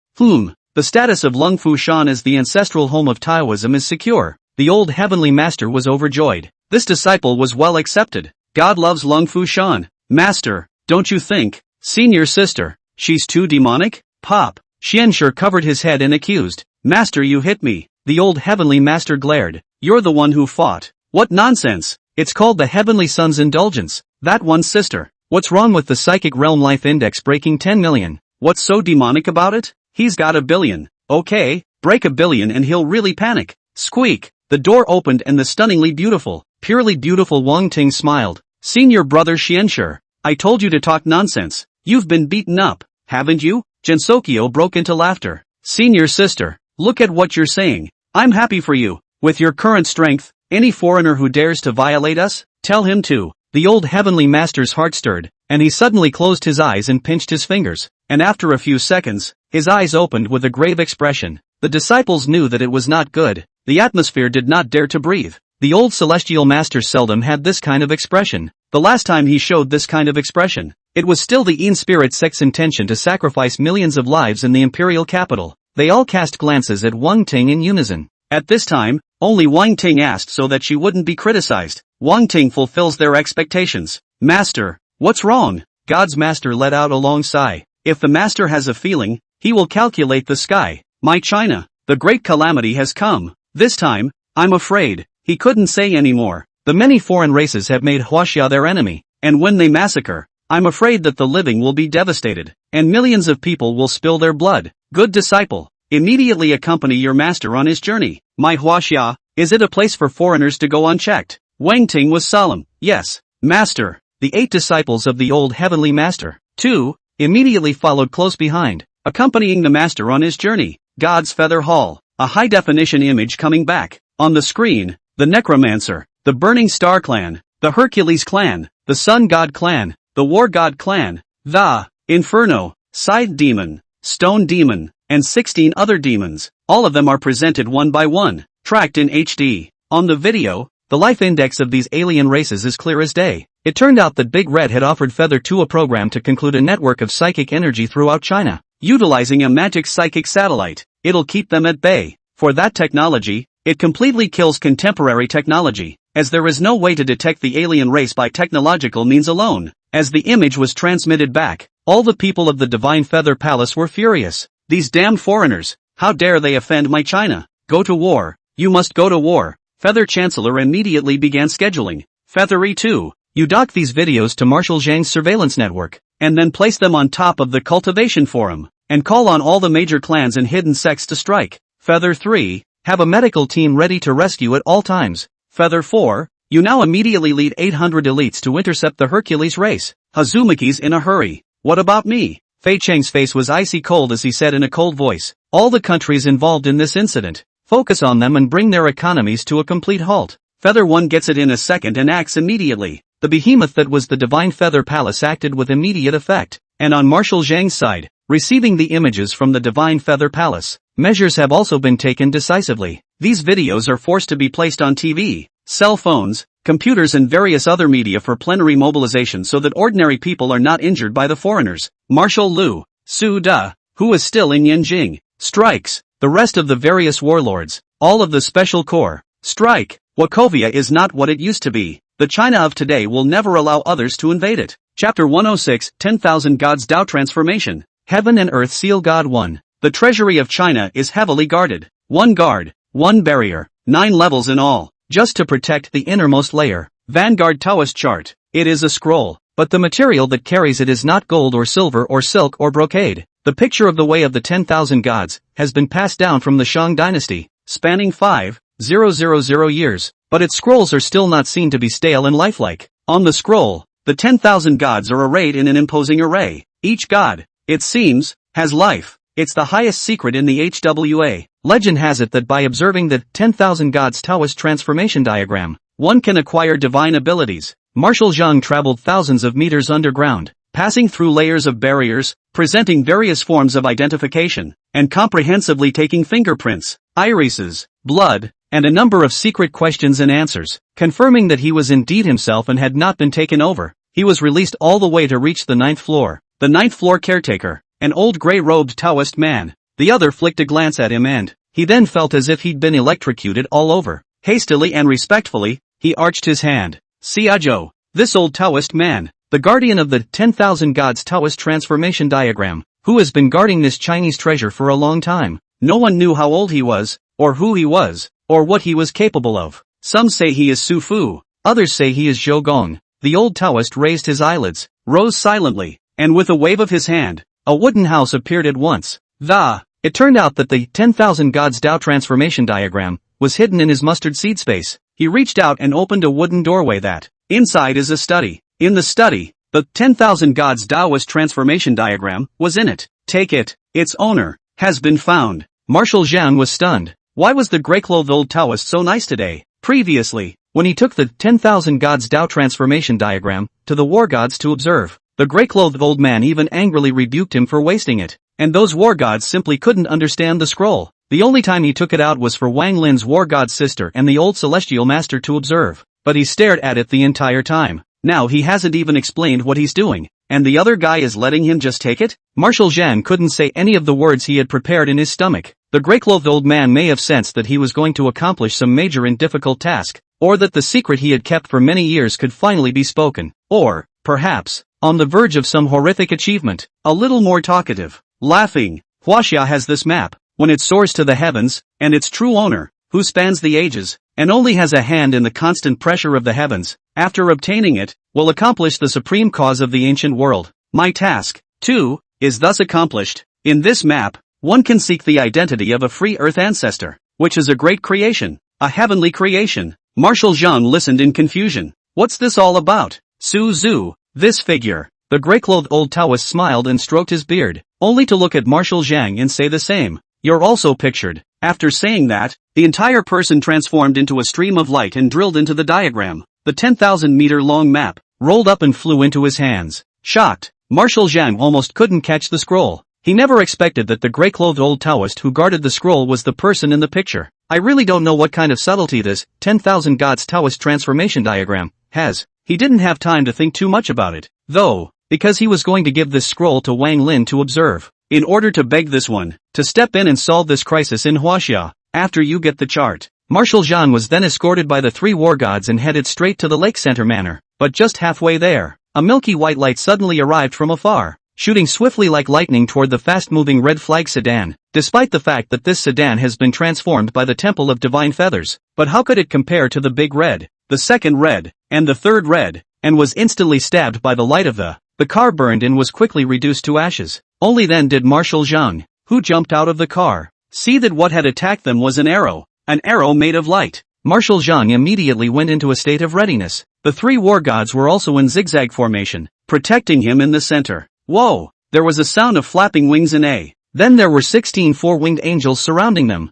The status of Lung Fu Shan as the ancestral home of Taoism is secure. The old heavenly master was overjoyed. This disciple was well accepted. God loves Lung Fu Shan. Master, don't you think? Senior sister, she's too demonic? Pop. Xian Shi covered his head and accused. Master, you hit me. The old heavenly master glared. You're the one who fought. What nonsense. It's called the heavenly son's indulgence. That one's sister. What's wrong with the psychic realm life index breaking 10 million? What's so demonic about it? He's got 1 billion. Okay, break 1 billion and he'll really panic. Squeak. The door opened and the stunningly beautiful, purely beautiful Wang Ting smiled. Senior brother Xian Shi, I told you to talk nonsense. You've been beaten up, haven't you? Jinsokyo broke into laughter. Senior sister, look at what you're saying. I'm happy for you. With your current strength, any foreigner who dares to violate us, tell him to. The old heavenly master's heart stirred, and he suddenly closed his eyes and pinched his fingers, and after a few seconds, his eyes opened with a grave expression. The disciples knew that it was not good. The atmosphere did not dare to breathe. The old celestial master seldom had this kind of expression. The last time he showed this kind of expression, It was still the in-spirit sect's intention to sacrifice millions of lives in the imperial capital. They all cast glances at Wang Ting in unison. At this time, only Wang Ting asked so that she wouldn't be criticized. Wang Ting fulfills their expectations. Master, what's wrong? God's master let out a long sigh. If the master has a feeling, he will calculate the sky. My China, the great calamity has come. This time, I'm afraid. He couldn't say anymore. The many foreign races have made Huaxia their enemy, and when they massacre, I'm afraid that the living will be devastated, and millions of people will spill their blood. Good disciple, immediately accompany your master on his journey. My Huaxia, is it a place for foreigners to go unchecked? Wang Ting was solemn. Yes, master. The 8 disciples of the old heavenly master, 2, immediately followed close behind, accompanying the master on his journey. God's Feather Hall, a high-definition image coming back. On the screen, the Necromancer, the Burning Star Clan, the Hercules Clan, the Sun God Clan, the War God Clan, the Inferno, Scythe Demon, Stone Demon, and 16 other demons. All of them are presented one by one, tracked in HD. On the video, the life index of these alien races is clear as day. It turned out that Big Red had offered Feather 2 a program to conclude a network of psychic energy throughout China. Utilizing a magic psychic satellite, it'll keep them at bay. For that technology, it completely kills contemporary technology, as there is no way to detect the alien race by technological means alone. As the image was transmitted back, all the people of the Divine Feather Palace were furious. These damned foreigners, how dare they offend my China? Go to war. You must go to war. Feather Chancellor immediately began scheduling. Feathery 2, you dock these videos to Marshal Zhang's surveillance network, and then place them on top of the Cultivation forum, and call on all the major clans and hidden sects to strike. Feather 3, have a medical team ready to rescue at all times. Feather 4, you now immediately lead 800 elites to intercept the Hercules race. Hazumiki's in a hurry. What about me? Fei Cheng's face was icy cold as he said in a cold voice. All the countries involved in this incident, focus on them and bring their economies to a complete halt. Feather 1 gets it in a second and acts immediately. The behemoth that was the Divine Feather Palace acted with immediate effect. And on Marshal Zhang's side, receiving the images from the Divine Feather Palace, measures have also been taken decisively. These videos are forced to be placed on TV, cell phones, computers and various other media for plenary mobilization so that ordinary people are not injured by the foreigners. Marshal Liu, Su Da, who is still in Yanjing, strikes. The rest of the various warlords, all of the Special Corps, strike. Wachovia is not what it used to be. The China of today will never allow others to invade it. Chapter 106, 10,000 Gods Tao Transformation. Heaven and Earth Seal God 1. The treasury of China is heavily guarded. 1 guard, 1 barrier, 9 levels in all, just to protect the innermost layer. Vanguard Taoist chart. It is a scroll, but the material that carries it is not gold or silver or silk or brocade. The picture of the way of the 10,000 gods has been passed down from the Shang dynasty, spanning 5,000 years, but its scrolls are still not seen to be stale and lifelike. On the scroll, the 10,000 gods are arrayed in an imposing array. Each god, it seems, has life. It's the highest secret in the HWA. Legend has it that by observing the 10,000 gods Taoist transformation diagram, one can acquire divine abilities. Marshal Zhang traveled thousands of meters underground, passing through layers of barriers, presenting various forms of identification, and comprehensively taking fingerprints, irises, blood, and a number of secret questions and answers, confirming that he was indeed himself and had not been taken over. He was released all the way to reach the 9th floor. The 9th floor caretaker, an old grey-robed Taoist man. The other flicked a glance at him and, he then felt as if he'd been electrocuted all over. Hastily and respectfully, he arched his hand. Xiaozhou, this old Taoist man, the guardian of the 10,000 gods Taoist transformation diagram, who has been guarding this Chinese treasure for a long time. No one knew how old he was, or who he was, or what he was capable of. Some say he is Su Fu, others say he is Zhou Gong. The old Taoist raised his eyelids, rose silently, and with a wave of his hand, a wooden house appeared at once. It turned out that the 10,000 gods Tao transformation diagram was hidden in his mustard seed space. He reached out and opened a wooden doorway that, inside is a study. In the study, the 10,000 gods Taoist transformation diagram was in it. Take it, its owner has been found. Marshal Zhang was stunned. Why was the grey-clothed old Taoist so nice today? Previously, when he took the 10,000 gods Tao transformation diagram to the war gods to observe, the grey-clothed old man even angrily rebuked him for wasting it, and those war gods simply couldn't understand the scroll. The only time he took it out was for Wang Lin's war god sister and the old celestial master to observe, but he stared at it the entire time. Now he hasn't even explained what he's doing, and the other guy is letting him just take it? Marshal Zhang couldn't say any of the words he had prepared in his stomach. The grey-clothed old man may have sensed that he was going to accomplish some major and difficult task, or that the secret he had kept for many years could finally be spoken, or, perhaps, on the verge of some horrific achievement. A little more talkative. Laughing. Huaxia has this map, when it soars to the heavens, and its true owner, who spans the ages, and only has a hand in the constant pressure of the heavens, after obtaining it, will accomplish the supreme cause of the ancient world. My task, too, is thus accomplished. In this map, one can seek the identity of a free earth ancestor, which is a great creation, a heavenly creation. Marshal Zhang listened in confusion. What's this all about? Su Zhu, this figure. The grey-clothed old Taoist smiled and stroked his beard, only to look at Marshal Zhang and say the same. You're also pictured. After saying that, the entire person transformed into a stream of light and drilled into the diagram. The 10,000-meter-long map rolled up and flew into his hands. Shocked, Marshal Zhang almost couldn't catch the scroll. He never expected that the grey-clothed old Taoist who guarded the scroll was the person in the picture. I really don't know what kind of subtlety this 10,000 Gods Taoist transformation diagram has. He didn't have time to think too much about it, though, because he was going to give this scroll to Wang Lin to observe, in order to beg this one to step in and solve this crisis in Huaxia. After you get the chart. Marshal Zhang was then escorted by the 3 war gods and headed straight to the lake center manor, but just halfway there, a milky white light suddenly arrived from afar, shooting swiftly like lightning toward the fast-moving red flag sedan, despite the fact that this sedan has been transformed by the Temple of Divine Feathers. But how could it compare to the big red, the second red, and the third red, and was instantly stabbed by the light of the car burned and was quickly reduced to ashes. Only then did Marshal Zhang, who jumped out of the car, see that what had attacked them was an arrow made of light. Marshal Zhang immediately went into a state of readiness. The 3 war gods were also in zigzag formation, protecting him in the center. Whoa! There was a sound of flapping wings Then there were 16 4-winged angels surrounding them.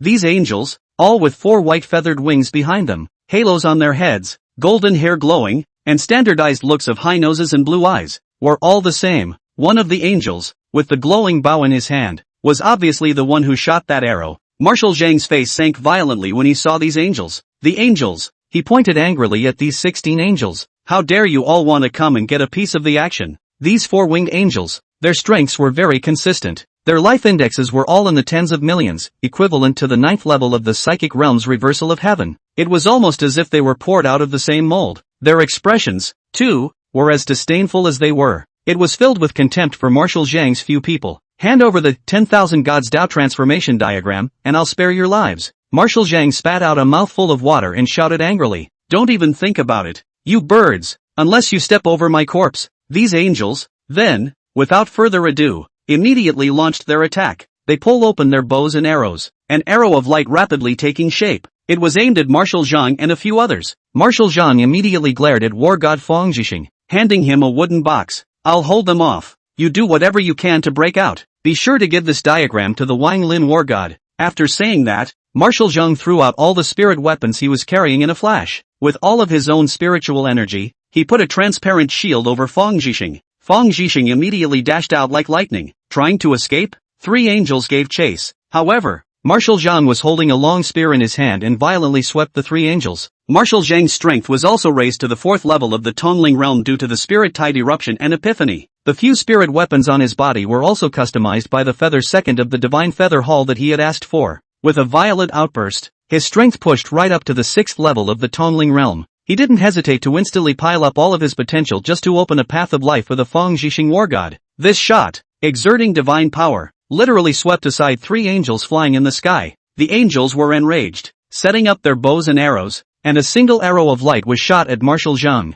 These angels, all with 4 white feathered wings behind them, halos on their heads, golden hair glowing, and standardized looks of high noses and blue eyes, were all the same. One of the angels, with the glowing bow in his hand, was obviously the one who shot that arrow. Marshal Zhang's face sank violently when he saw these angels. The angels! He pointed angrily at these 16 angels. How dare you all want to come and get a piece of the action? These 4-winged angels, their strengths were very consistent. Their life indexes were all in the tens of millions, equivalent to the 9th level of the psychic realm's reversal of heaven. It was almost as if they were poured out of the same mold. Their expressions, too, were as disdainful as they were. It was filled with contempt for Marshal Zhang's few people. Hand over the 10,000 Gods Dao transformation diagram, and I'll spare your lives. Marshal Zhang spat out a mouthful of water and shouted angrily. Don't even think about it, you birds, unless you step over my corpse. These angels, then, without further ado, immediately launched their attack. They pulled open their bows and arrows, an arrow of light rapidly taking shape. It was aimed at Marshal Zhang and a few others. Marshal Zhang immediately glared at war god Fang Zhixing, handing him a wooden box. I'll hold them off. You do whatever you can to break out. Be sure to give this diagram to the Wang Lin war god. After saying that, Marshal Zhang threw out all the spirit weapons he was carrying in a flash. With all of his own spiritual energy, he put a transparent shield over Fang Zhixing. Fang Zhixing immediately dashed out like lightning. Trying to escape, 3 angels gave chase. However, Marshal Zhang was holding a long spear in his hand and violently swept the 3 angels. Marshal Zhang's strength was also raised to the 4th level of the Tongling realm due to the spirit tide eruption and epiphany. The few spirit weapons on his body were also customized by the feather second of the divine feather hall that he had asked for. With a violent outburst, his strength pushed right up to the 6th level of the Tongling realm. He didn't hesitate to instantly pile up all of his potential just to open a path of life for the Fang Zhixing war god. This shot, exerting divine power, literally swept aside 3 angels flying in the sky. The angels were enraged, setting up their bows and arrows, and a single arrow of light was shot at Marshal Zhang.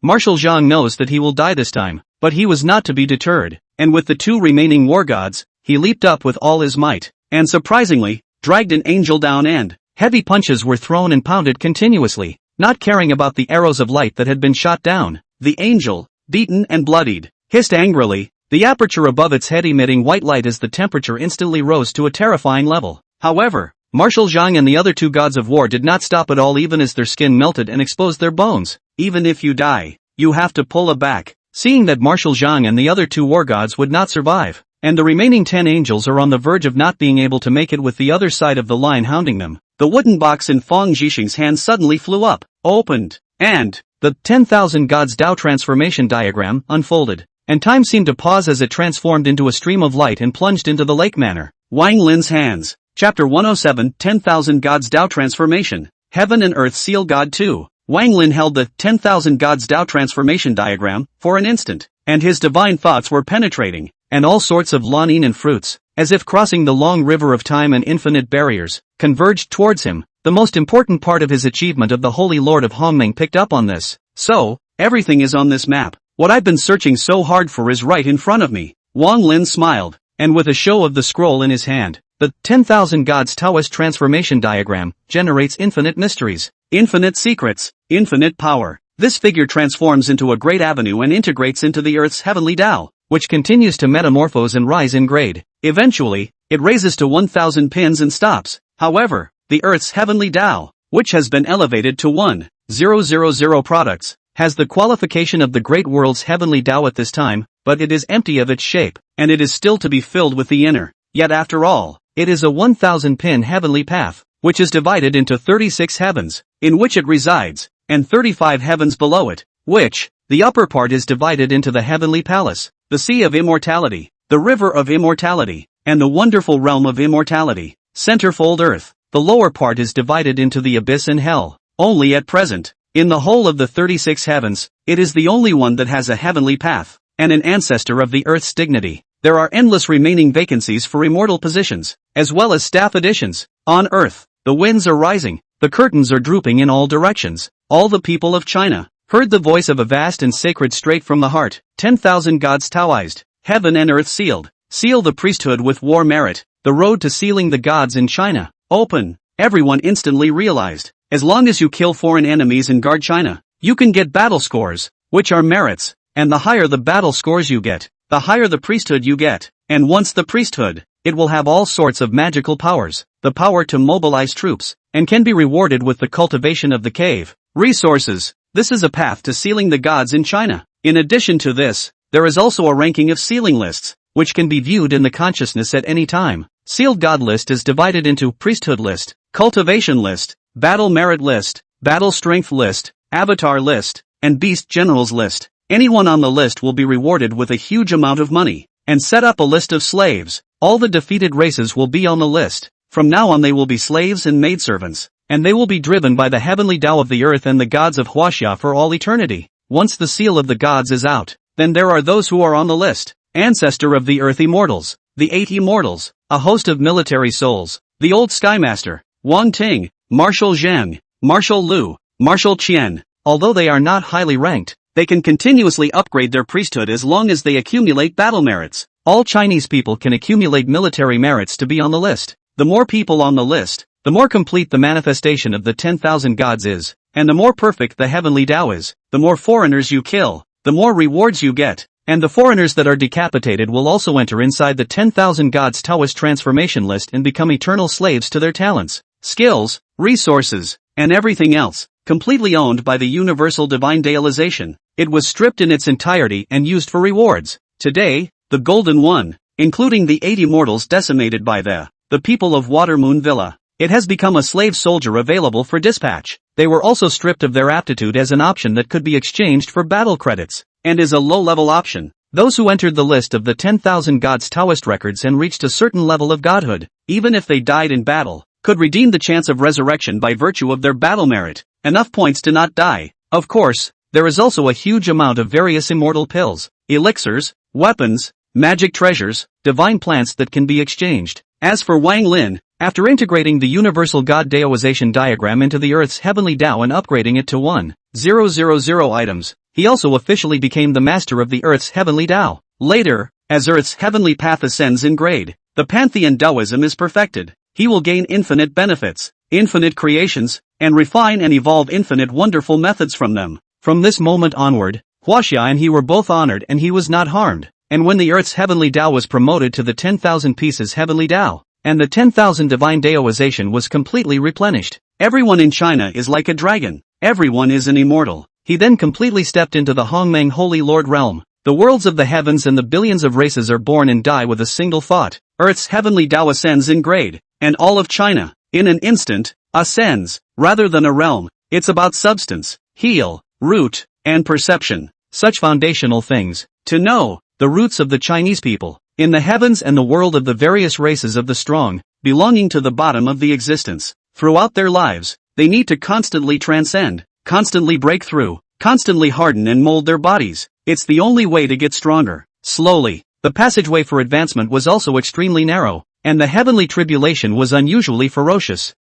Marshal Zhang knows that he will die this time, but he was not to be deterred, and with the 2 remaining war gods, he leaped up with all his might, and surprisingly, dragged an angel down and heavy punches were thrown and pounded continuously, not caring about the arrows of light that had been shot down. The angel, beaten and bloodied, hissed angrily, the aperture above its head emitting white light as the temperature instantly rose to a terrifying level. However, Marshal Zhang and the other 2 gods of war did not stop at all even as their skin melted and exposed their bones. Even if you die, you have to pull it back. Seeing that Marshal Zhang and the other 2 war gods would not survive, and the remaining 10 angels are on the verge of not being able to make it with the other side of the line hounding them, the wooden box in Fang Zhixing's hand suddenly flew up, opened, And the 10,000 Gods Tao transformation diagram unfolded, and time seemed to pause as it transformed into a stream of light and plunged into the lake manner. Wang Lin's hands. Chapter 107 10,000 Gods Tao Transformation. Heaven and Earth Seal God 2. Wang Lin held the 10,000 Gods Tao transformation diagram for an instant, and his divine thoughts were penetrating, and all sorts of lanin and fruits, as if crossing the long river of time and infinite barriers, converged towards him. The most important part of his achievement of the Holy Lord of Hongming picked up on this. So, everything is on this map. What I've been searching so hard for is right in front of me. Wang Lin smiled, and with a show of the scroll in his hand, the 10,000 Gods Taoist transformation diagram generates infinite mysteries, infinite secrets, infinite power. This figure transforms into a great avenue and integrates into the Earth's heavenly Tao, which continues to metamorphose and rise in grade. Eventually, it raises to 1,000 pins and stops. However, the Earth's heavenly Tao, which has been elevated to 1,000 products, has the qualification of the great world's heavenly Tao at this time, but it is empty of its shape, and it is still to be filled with the inner. Yet after all, it is a 1,000 pin heavenly path, which is divided into 36 heavens, in which it resides, and 35 heavens below it, which, the upper part is divided into the heavenly palace, the sea of immortality, the river of immortality, and the wonderful realm of immortality, centerfold earth. The lower part is divided into the abyss and hell. Only at present, in the whole of the 36 heavens, it is the only one that has a heavenly path, and an ancestor of the earth's dignity. There are endless remaining vacancies for immortal positions, as well as staff additions. On earth, the winds are rising, the curtains are drooping in all directions. All the people of China heard the voice of a vast and sacred straight from the heart. 10,000 gods Taoized, heaven and earth sealed. Seal the priesthood with war merit. The road to sealing the gods in China. Open. Everyone instantly realized, as long as you kill foreign enemies and guard China, you can get battle scores, which are merits, and the higher the battle scores you get, the higher the priesthood you get, and once the priesthood, it will have all sorts of magical powers, the power to mobilize troops, and can be rewarded with the cultivation of the cave resources. This is a path to sealing the gods in China. In addition to this, there is also a ranking of sealing lists, which can be viewed in the consciousness at any time. Sealed God list is divided into priesthood list, cultivation list, battle merit list, battle strength list, avatar list, and beast generals list. Anyone on the list will be rewarded with a huge amount of money, and set up a list of slaves. All the defeated races will be on the list. From now on they will be slaves and maidservants, and they will be driven by the heavenly Tao of the earth and the gods of Huaxia for all eternity. Once the seal of the gods is out, then there are those who are on the list. Ancestor of the earth immortals, the 8 immortals, a host of military souls, the old Skymaster, Wang Ting, Marshal Zhang, Marshal Lu, Marshal Qian. Although they are not highly ranked, they can continuously upgrade their priesthood as long as they accumulate battle merits. All Chinese people can accumulate military merits to be on the list. The more people on the list, the more complete the manifestation of the 10,000 gods is, and the more perfect the heavenly Tao is. The more foreigners you kill, the more rewards you get. And the foreigners that are decapitated will also enter inside the 10,000 gods Taoist transformation list and become eternal slaves to their talents, skills, resources, and everything else, completely owned by the universal divine Daoization. It was stripped in its entirety and used for rewards. Today, the Golden One, including the 8 immortals decimated by the people of Watermoon Villa, it has become a slave soldier available for dispatch. They were also stripped of their aptitude as an option that could be exchanged for battle credits, and is a low-level option. Those who entered the list of the 10,000 gods Taoist records and reached a certain level of godhood, even if they died in battle, could redeem the chance of resurrection by virtue of their battle merit, enough points to not die. Of course, there is also a huge amount of various immortal pills, elixirs, weapons, magic treasures, divine plants that can be exchanged. As for Wang Lin, after integrating the universal God Daoization diagram into the Earth's heavenly Tao and upgrading it to 1,000 items, he also officially became the master of the Earth's heavenly Tao. Later, as Earth's heavenly path ascends in grade, the Pantheon Taoism is perfected. He will gain infinite benefits, infinite creations, and refine and evolve infinite wonderful methods from them. From this moment onward, Huaxia and he were both honored and he was not harmed. And when the Earth's heavenly Tao was promoted to the 10,000 pieces heavenly Tao, and the 10,000 divine Daoization was completely replenished, everyone in China is like a dragon. Everyone is an immortal. He then completely stepped into the Hongmeng Holy Lord realm. The worlds of the heavens and the billions of races are born and die with a single thought. Earth's heavenly Tao ascends in grade, and all of China, in an instant, ascends. Rather than a realm, it's about substance. heal, root, and perception. Such foundational things. To know the roots of the Chinese people, in the heavens and the world of the various races of the strong, belonging to the bottom of the existence. Throughout their lives, they need to constantly transcend, constantly break through, constantly harden and mold their bodies. It's the only way to get stronger. Slowly, the passageway for advancement was also extremely narrow, and the heavenly tribulation was unusually ferocious.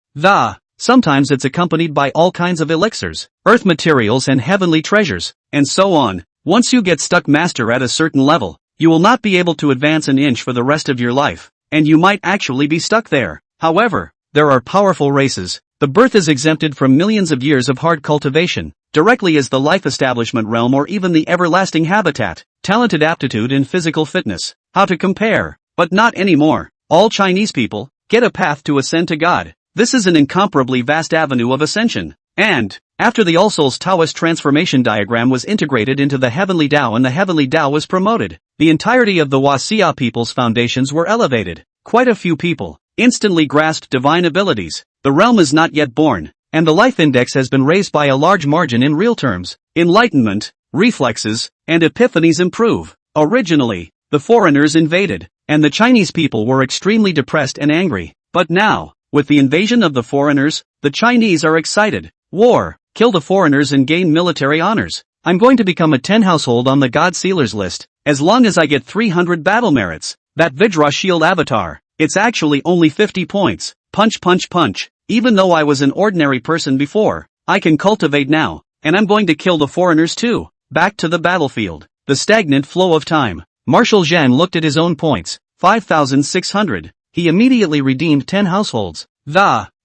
Sometimes it's accompanied by all kinds of elixirs, earth materials and heavenly treasures, and so on. Once you get stuck master at a certain level, you will not be able to advance an inch for the rest of your life, and you might actually be stuck there. However, there are powerful races. The birth is exempted from millions of years of hard cultivation, directly as the life establishment realm or even the everlasting habitat, talented aptitude in physical fitness. How to compare? But not anymore. All Chinese people get a path to ascend to God. This is an incomparably vast avenue of ascension. And, after the All Souls Taoist transformation diagram was integrated into the Heavenly Tao and the Heavenly Tao was promoted, the entirety of the Xia people's foundations were elevated. Quite a few people instantly grasped divine abilities. The realm is not yet born, and the life index has been raised by a large margin in real terms. Enlightenment, reflexes, and epiphanies improve. Originally, the foreigners invaded, and the Chinese people were extremely depressed and angry. But now, with the invasion of the foreigners, the Chinese are excited. War, kill the foreigners and gain military honors. I'm going to become a 10 household on the God Sealers list, as long as I get 300 battle merits. That Vidra Shield avatar, it's actually only 50 points. Punch punch punch. Even though I was an ordinary person before, I can cultivate now, and I'm going to kill the foreigners too. Back to the battlefield. The stagnant flow of time. Marshal Zhang looked at his own points, 5,600. He immediately redeemed 10 households.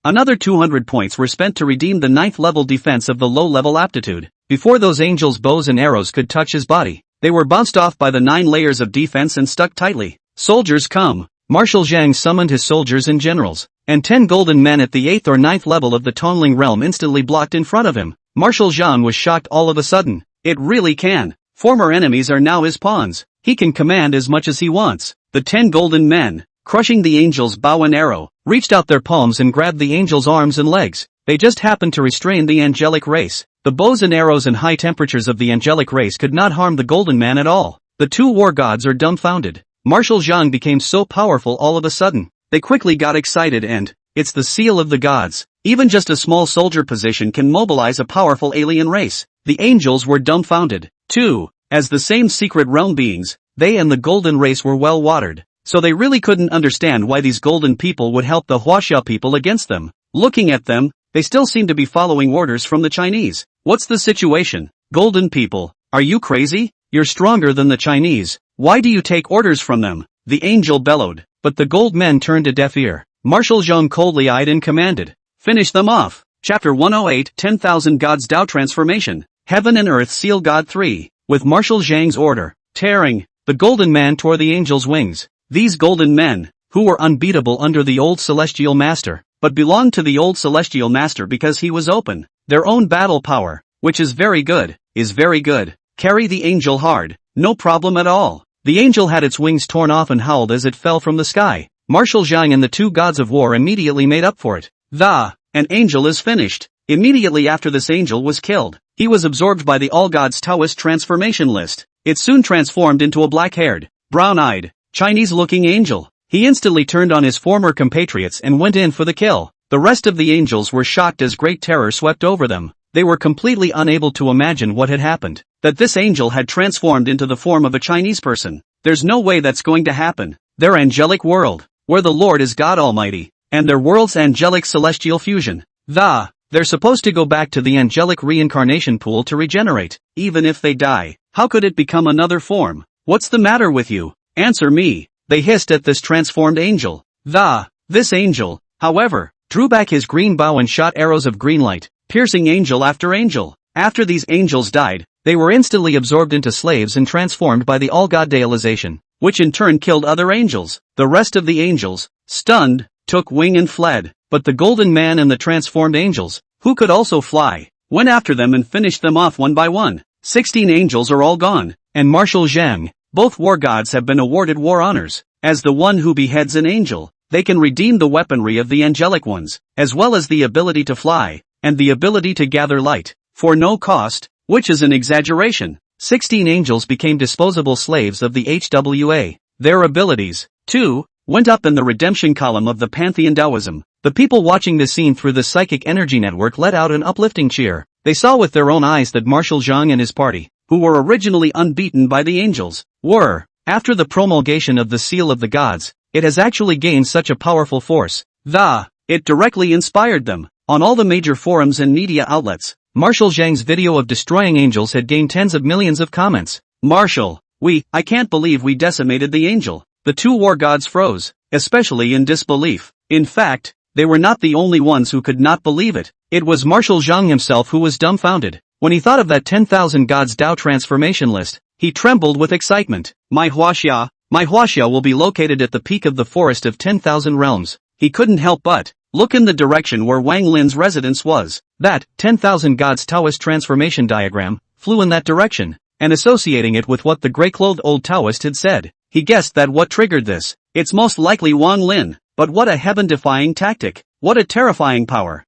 Another 200 points were spent to redeem the 9th level defense of the low-level aptitude. Before those angels' bows and arrows could touch his body, they were bounced off by the 9 layers of defense and stuck tightly. Soldiers come. Marshal Zhang summoned his soldiers and generals, and 10 golden men at the 8th or 9th level of the Tongling realm instantly blocked in front of him. Marshal Zhang was shocked all of a sudden. It really can. Former enemies are now his pawns. He can command as much as he wants. The 10 golden men, crushing the angel's bow and arrow, reached out their palms and grabbed the angel's arms and legs. They just happened to restrain the angelic race. The bows and arrows and high temperatures of the angelic race could not harm the golden man at all. The 2 war gods are dumbfounded. Marshal Zhang became so powerful all of a sudden. They quickly got excited and, it's the seal of the gods. Even just a small soldier position can mobilize a powerful alien race. The angels were dumbfounded, too. As the same secret realm beings, they and the golden race were well watered. So they really couldn't understand why these golden people would help the Huaxia people against them. Looking at them, they still seem to be following orders from the Chinese. What's the situation? Golden people, are you crazy? You're stronger than the Chinese. Why do you take orders from them? The angel bellowed, but the gold men turned a deaf ear. Marshal Zhang coldly eyed and commanded, finish them off. Chapter 108, 10,000 Gods Tao Transformation. Heaven and Earth Seal God 3. With Marshal Zhang's order, tearing, the golden man tore the angel's wings. These golden men, who were unbeatable under the old celestial master, but belonged to the old celestial master because he was open. Their own battle power, which is very good. Carry the angel hard, no problem at all. The angel had its wings torn off and howled as it fell from the sky. Marshal Zhang and the 2 gods of war immediately made up for it. An angel is finished. Immediately after this angel was killed, he was absorbed by the All Gods Taoist transformation list. It soon transformed into a black-haired, brown-eyed, Chinese-looking angel. He instantly turned on his former compatriots and went in for the kill. The rest of the angels were shocked as great terror swept over them. They were completely unable to imagine what had happened. That this angel had transformed into the form of a Chinese person. There's no way that's going to happen. Their angelic world, where the Lord is God Almighty, and their world's angelic celestial fusion. They're supposed to go back to the angelic reincarnation pool to regenerate. Even if they die, how could it become another form? What's the matter with you? Answer me. They hissed at this transformed angel. This angel, however, drew back his green bow and shot arrows of green light, piercing angel after angel. After these angels died, they were instantly absorbed into slaves and transformed by the all-god Daalization, which in turn killed other angels. The rest of the angels, stunned, took wing and fled. But the golden man and the transformed angels, who could also fly, went after them and finished them off one by one. 16 angels are all gone, and Marshal Zhang, both war gods have been awarded war honors. As the one who beheads an angel, they can redeem the weaponry of the angelic ones, as well as the ability to fly, and the ability to gather light. for no cost, which is an exaggeration. 16 angels became disposable slaves of the HWA. Their abilities, too, went up in the redemption column of the Pantheon Taoism. The people watching this scene through the psychic energy network let out an uplifting cheer. They saw with their own eyes that Marshal Zhang and his party, who were originally unbeaten by the angels, were, after the promulgation of the Seal of the Gods, it has actually gained such a powerful force. It directly inspired them. On all the major forums and media outlets, Marshal Zhang's video of destroying angels had gained tens of millions of comments. Marshal, I can't believe we decimated the angel. The two war gods froze, especially in disbelief. In fact, they were not the only ones who could not believe it. It was Marshal Zhang himself who was dumbfounded. When he thought of that 10,000 gods Tao transformation list, he trembled with excitement. My Huaxia will be located at the peak of the forest of 10,000 realms. He couldn't help but look in the direction where Wang Lin's residence was. That 10,000 gods Taoist transformation diagram flew in that direction, and associating it with what the gray-clothed old Taoist had said, he guessed that what triggered this. It's most likely Wang Lin, but what a heaven-defying tactic. What a terrifying power.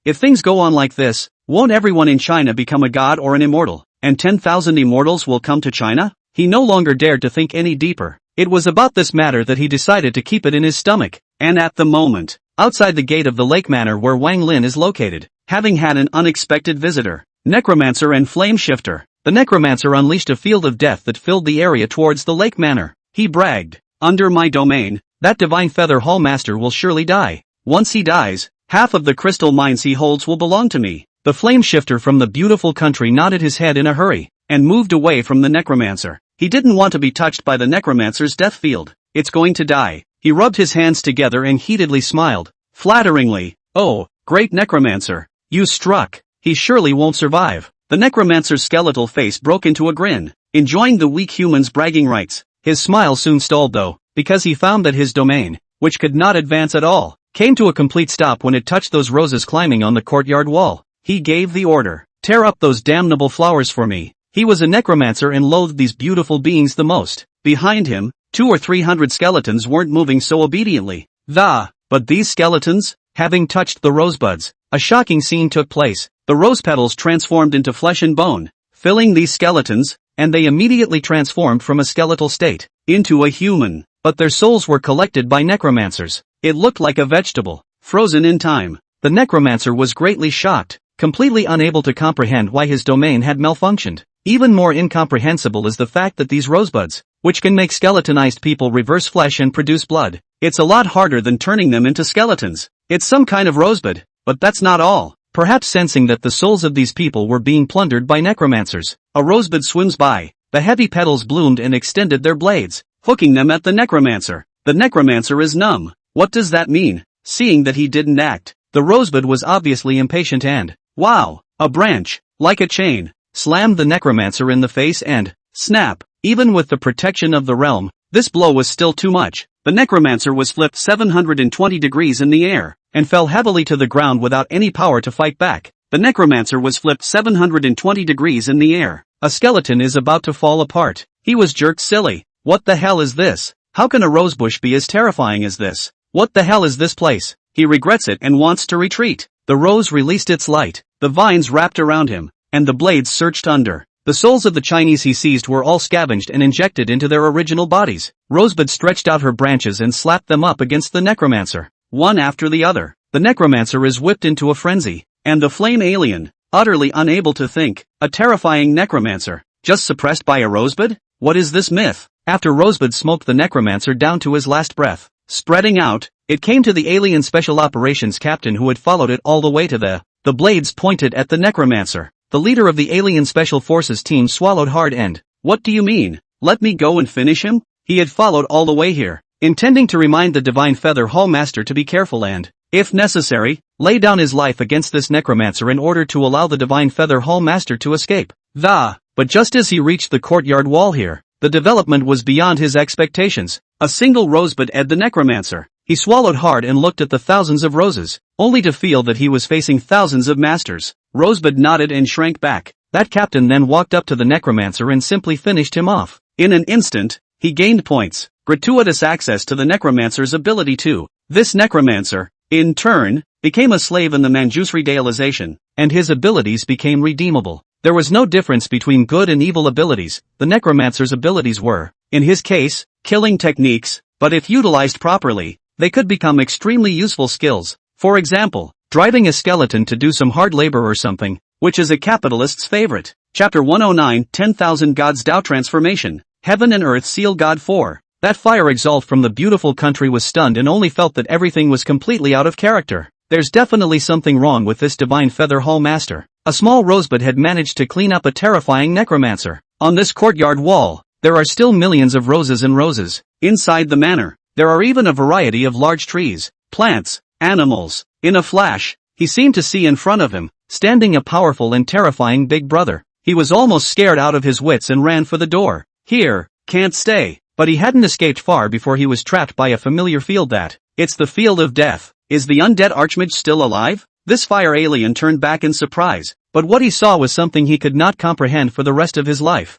If things go on like this, won't everyone in China become a god or an immortal, and 10,000 immortals will come to China? He no longer dared to think any deeper. It was about this matter that he decided to keep it in his stomach. And at the moment, outside the gate of the lake manor where Wang Lin is located, having had an unexpected visitor, necromancer and flame shifter, the necromancer unleashed a field of death that filled the area towards the lake manor. He bragged, "Under my domain, that divine feather hall master will surely die. Once he dies, half of the crystal mines he holds will belong to me." The flame shifter from the beautiful country nodded his head in a hurry, and moved away from the necromancer. He didn't want to be touched by the necromancer's death field. It's going to die. He rubbed his hands together and heatedly smiled, flatteringly. "Oh, great necromancer, you struck. He surely won't survive." The necromancer's skeletal face broke into a grin, enjoying the weak human's bragging rights. His smile soon stalled though, because he found that his domain, which could not advance at all, came to a complete stop when it touched those roses climbing on the courtyard wall. He gave the order, "Tear up those damnable flowers for me." He was a necromancer and loathed these beautiful beings the most. Behind him, 200 or 300 skeletons weren't moving so obediently. But these skeletons, having touched the rosebuds, a shocking scene took place. The rose petals transformed into flesh and bone, filling these skeletons, and they immediately transformed from a skeletal state into a human. But their souls were collected by necromancers. It looked like a vegetable, frozen in time. The necromancer was greatly shocked, completely unable to comprehend why his domain had malfunctioned. Even more incomprehensible is the fact that these rosebuds, which can make skeletonized people reverse flesh and produce blood, it's a lot harder than turning them into skeletons. It's some kind of rosebud, but that's not all. Perhaps sensing that the souls of these people were being plundered by necromancers, a rosebud swims by. The heavy petals bloomed and extended their blades, hooking them at the necromancer. The necromancer is numb. What does that mean? Seeing that he didn't act, the rosebud was obviously impatient and, wow, a branch, like a chain, slammed the necromancer in the face and, snap. Even with the protection of the realm, this blow was still too much. The necromancer was flipped 720 degrees in the air, and fell heavily to the ground without any power to fight back. The necromancer was flipped 720 degrees in the air. A skeleton is about to fall apart. He was jerked silly. What the hell is this? How can a rosebush be as terrifying as this? What the hell is this place? He regrets it and wants to retreat. The rose released its light. The vines wrapped around him, and the blades searched under. The souls of the Chinese he seized were all scavenged and injected into their original bodies. Rosebud stretched out her branches and slapped them up against the necromancer, one after the other. The necromancer is whipped into a frenzy, and the flame alien, utterly unable to think, a terrifying necromancer, just suppressed by a rosebud? What is this myth? After Rosebud smoked the necromancer down to his last breath, spreading out, it came to the alien special operations captain who had followed it all the way to the blades pointed at the necromancer. The leader of the alien special forces team swallowed hard and, what do you mean? Let me go and finish him? He had followed all the way here, intending to remind the divine feather hall master to be careful and, if necessary, lay down his life against this necromancer in order to allow the divine feather hall master to escape. But just as he reached the courtyard wall here, the development was beyond his expectations. A single rosebud ed the necromancer. He swallowed hard and looked at the thousands of roses, only to feel that he was facing thousands of masters. Rosebud nodded and shrank back. That captain then walked up to the necromancer and simply finished him off. In an instant, he gained points, gratuitous access to the necromancer's ability too. This necromancer, in turn, became a slave in the Manjusri realization. and his abilities became redeemable. There was no difference between good and evil abilities, the necromancer's abilities were, in his case, killing techniques, but if utilized properly, they could become extremely useful skills. For example, driving a skeleton to do some hard labor or something, which is a capitalist's favorite. Chapter 109, 10,000 Gods Tao Transformation. Heaven and Earth Seal God 4. That fire exalt from the beautiful country was stunned and only felt that everything was completely out of character. There's definitely something wrong with this divine feather hall master. A small rosebud had managed to clean up a terrifying necromancer. On this courtyard wall, there are still millions of roses and roses. Inside the manor, there are even a variety of large trees, plants, animals. In a flash, he seemed to see in front of him, standing a powerful and terrifying big brother. He was almost scared out of his wits and ran for the door. Here, can't stay. But he hadn't escaped far before he was trapped by a familiar field that, it's the field of death. Is the undead archmage still alive? This fire alien turned back in surprise, but what he saw was something he could not comprehend for the rest of his life.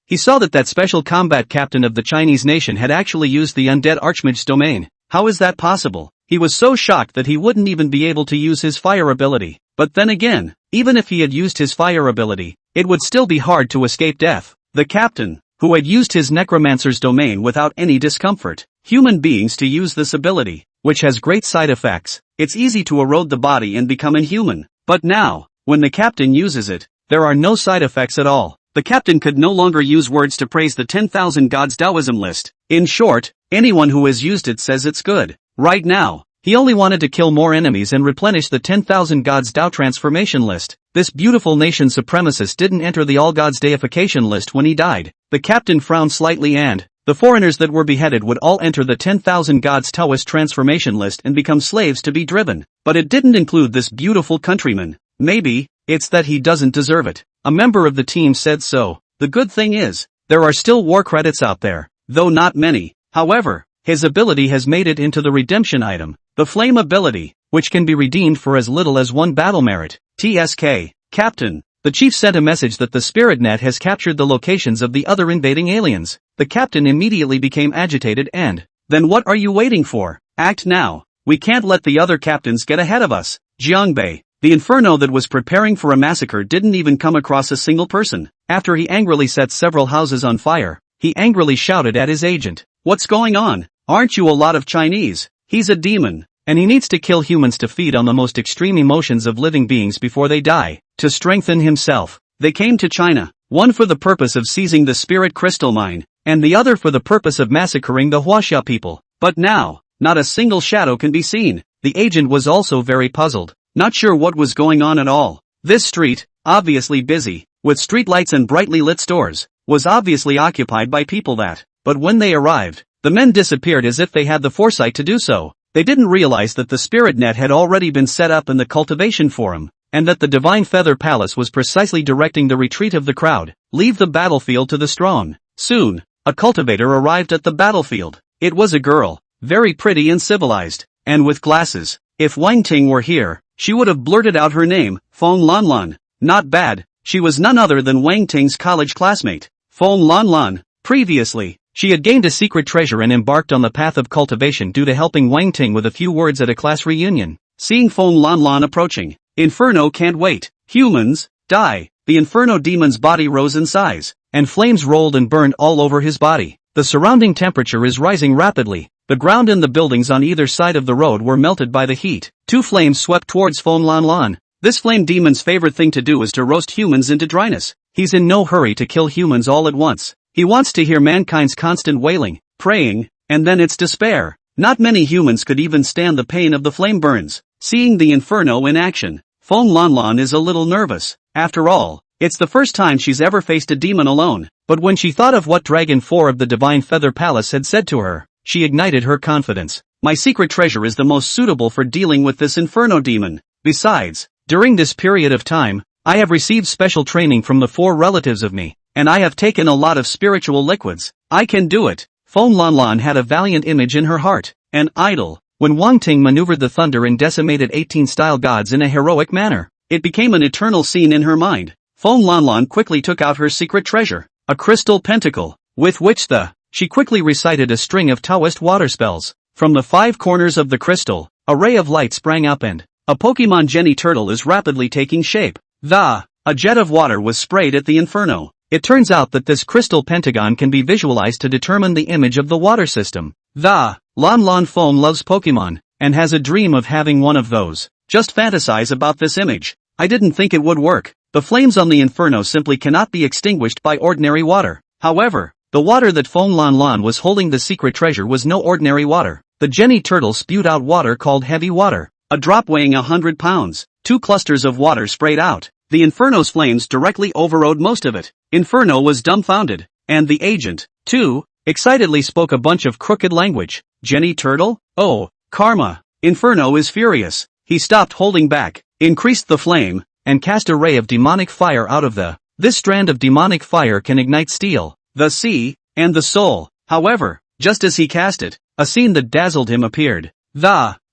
He saw that special combat captain of the Chinese nation had actually used the undead archmage's domain. How is that possible? He was so shocked that he wouldn't even be able to use his fire ability. But then again, even if he had used his fire ability, it would still be hard to escape death. The captain, who had used his necromancer's domain without any discomfort, human beings to use this ability, which has great side effects. It's easy to erode the body and become inhuman. But now, when the captain uses it, there are no side effects at all. The captain could no longer use words to praise the 10,000 Gods Taoism list. In short, anyone who has used it says it's good. Right now, he only wanted to kill more enemies and replenish the 10,000 Gods Tao transformation list. This beautiful nation supremacist didn't enter the All Gods deification list when he died. The captain frowned slightly and, the foreigners that were beheaded would all enter the 10,000 Gods Taoist transformation list and become slaves to be driven. But it didn't include this beautiful countryman. Maybe, it's that he doesn't deserve it. A member of the team said so. The good thing is, there are still war credits out there, though not many. However, his ability has made it into the redemption item, the flame ability, which can be redeemed for as little as 1 battle merit. TSK. Captain, the chief sent a message that the spirit net has captured the locations of the other invading aliens. The captain immediately became agitated and, then what are you waiting for? Act now. We can't let the other captains get ahead of us. Jang Bay. The inferno that was preparing for a massacre didn't even come across a single person. After he angrily set several houses on fire, he angrily shouted at his agent. What's going on? Aren't you a lot of Chinese? He's a demon, and he needs to kill humans to feed on the most extreme emotions of living beings before they die. To strengthen himself, they came to China, one for the purpose of seizing the spirit crystal mine, and the other for the purpose of massacring the Huaxia people. But now, not a single shadow can be seen. The agent was also very puzzled, not sure what was going on at all. This street, obviously busy, with streetlights and brightly lit stores, was obviously occupied by people but when they arrived, the men disappeared as if they had the foresight to do so. They didn't realize that the spirit net had already been set up in the cultivation forum, and that the Divine Feather Palace was precisely directing the retreat of the crowd. Leave the battlefield to the strong. Soon, a cultivator arrived at the battlefield. It was a girl, very pretty and civilized, and with glasses. If Wang Ting were here, she would have blurted out her name, Fong Lanlan. Not bad, she was none other than Wang Ting's college classmate, Fong Lanlan. Previously, she had gained a secret treasure and embarked on the path of cultivation due to helping Wang Ting with a few words at a class reunion. Seeing Fong Lanlan approaching, Inferno can't wait. Humans, die. The Inferno demon's body rose in size, and flames rolled and burned all over his body. The surrounding temperature is rising rapidly. The ground and the buildings on either side of the road were melted by the heat. 2 flames swept towards Fong Lanlan. This flame demon's favorite thing to do is to roast humans into dryness. He's in no hurry to kill humans all at once. He wants to hear mankind's constant wailing, praying, and then its despair. Not many humans could even stand the pain of the flame burns. Seeing the Inferno in action, Fong Lanlan is a little nervous. After all, it's the first time she's ever faced a demon alone. But when she thought of what Dragon 4 of the Divine Feather Palace had said to her, she ignited her confidence. My secret treasure is the most suitable for dealing with this Inferno demon. Besides, during this period of time, I have received special training from the 4 relatives of me, and I have taken a lot of spiritual liquids. I can do it. Fong Lanlan had a valiant image in her heart, an idol. When Wang Ting maneuvered the thunder and decimated 18 style gods in a heroic manner, it became an eternal scene in her mind. Fong Lanlan quickly took out her secret treasure, a crystal pentacle, with which she quickly recited a string of Taoist water spells. From the 5 corners of the crystal, a ray of light sprang up and, A Pokemon Jenny Turtle is rapidly taking shape. A jet of water was sprayed at the inferno. It turns out that this crystal pentagon can be visualized to determine the image of the water system. Lon Foam loves Pokemon, and has a dream of having one of those. Just fantasize about this image. I didn't think it would work. The flames on the inferno simply cannot be extinguished by ordinary water. However, the water that Foam Lon was holding the secret treasure was no ordinary water. The Jenny Turtle spewed out water called heavy water. A drop weighing 100 pounds. 2 clusters of water sprayed out. The Inferno's flames directly overrode most of it. Inferno was dumbfounded. And the agent, too, excitedly spoke a bunch of crooked language. Jenny Turtle? Oh, karma. Inferno is furious. He stopped holding back, increased the flame, and cast a ray of demonic fire out of This strand of demonic fire can ignite steel, the sea, and the soul. However, just as he cast it, a scene that dazzled him appeared.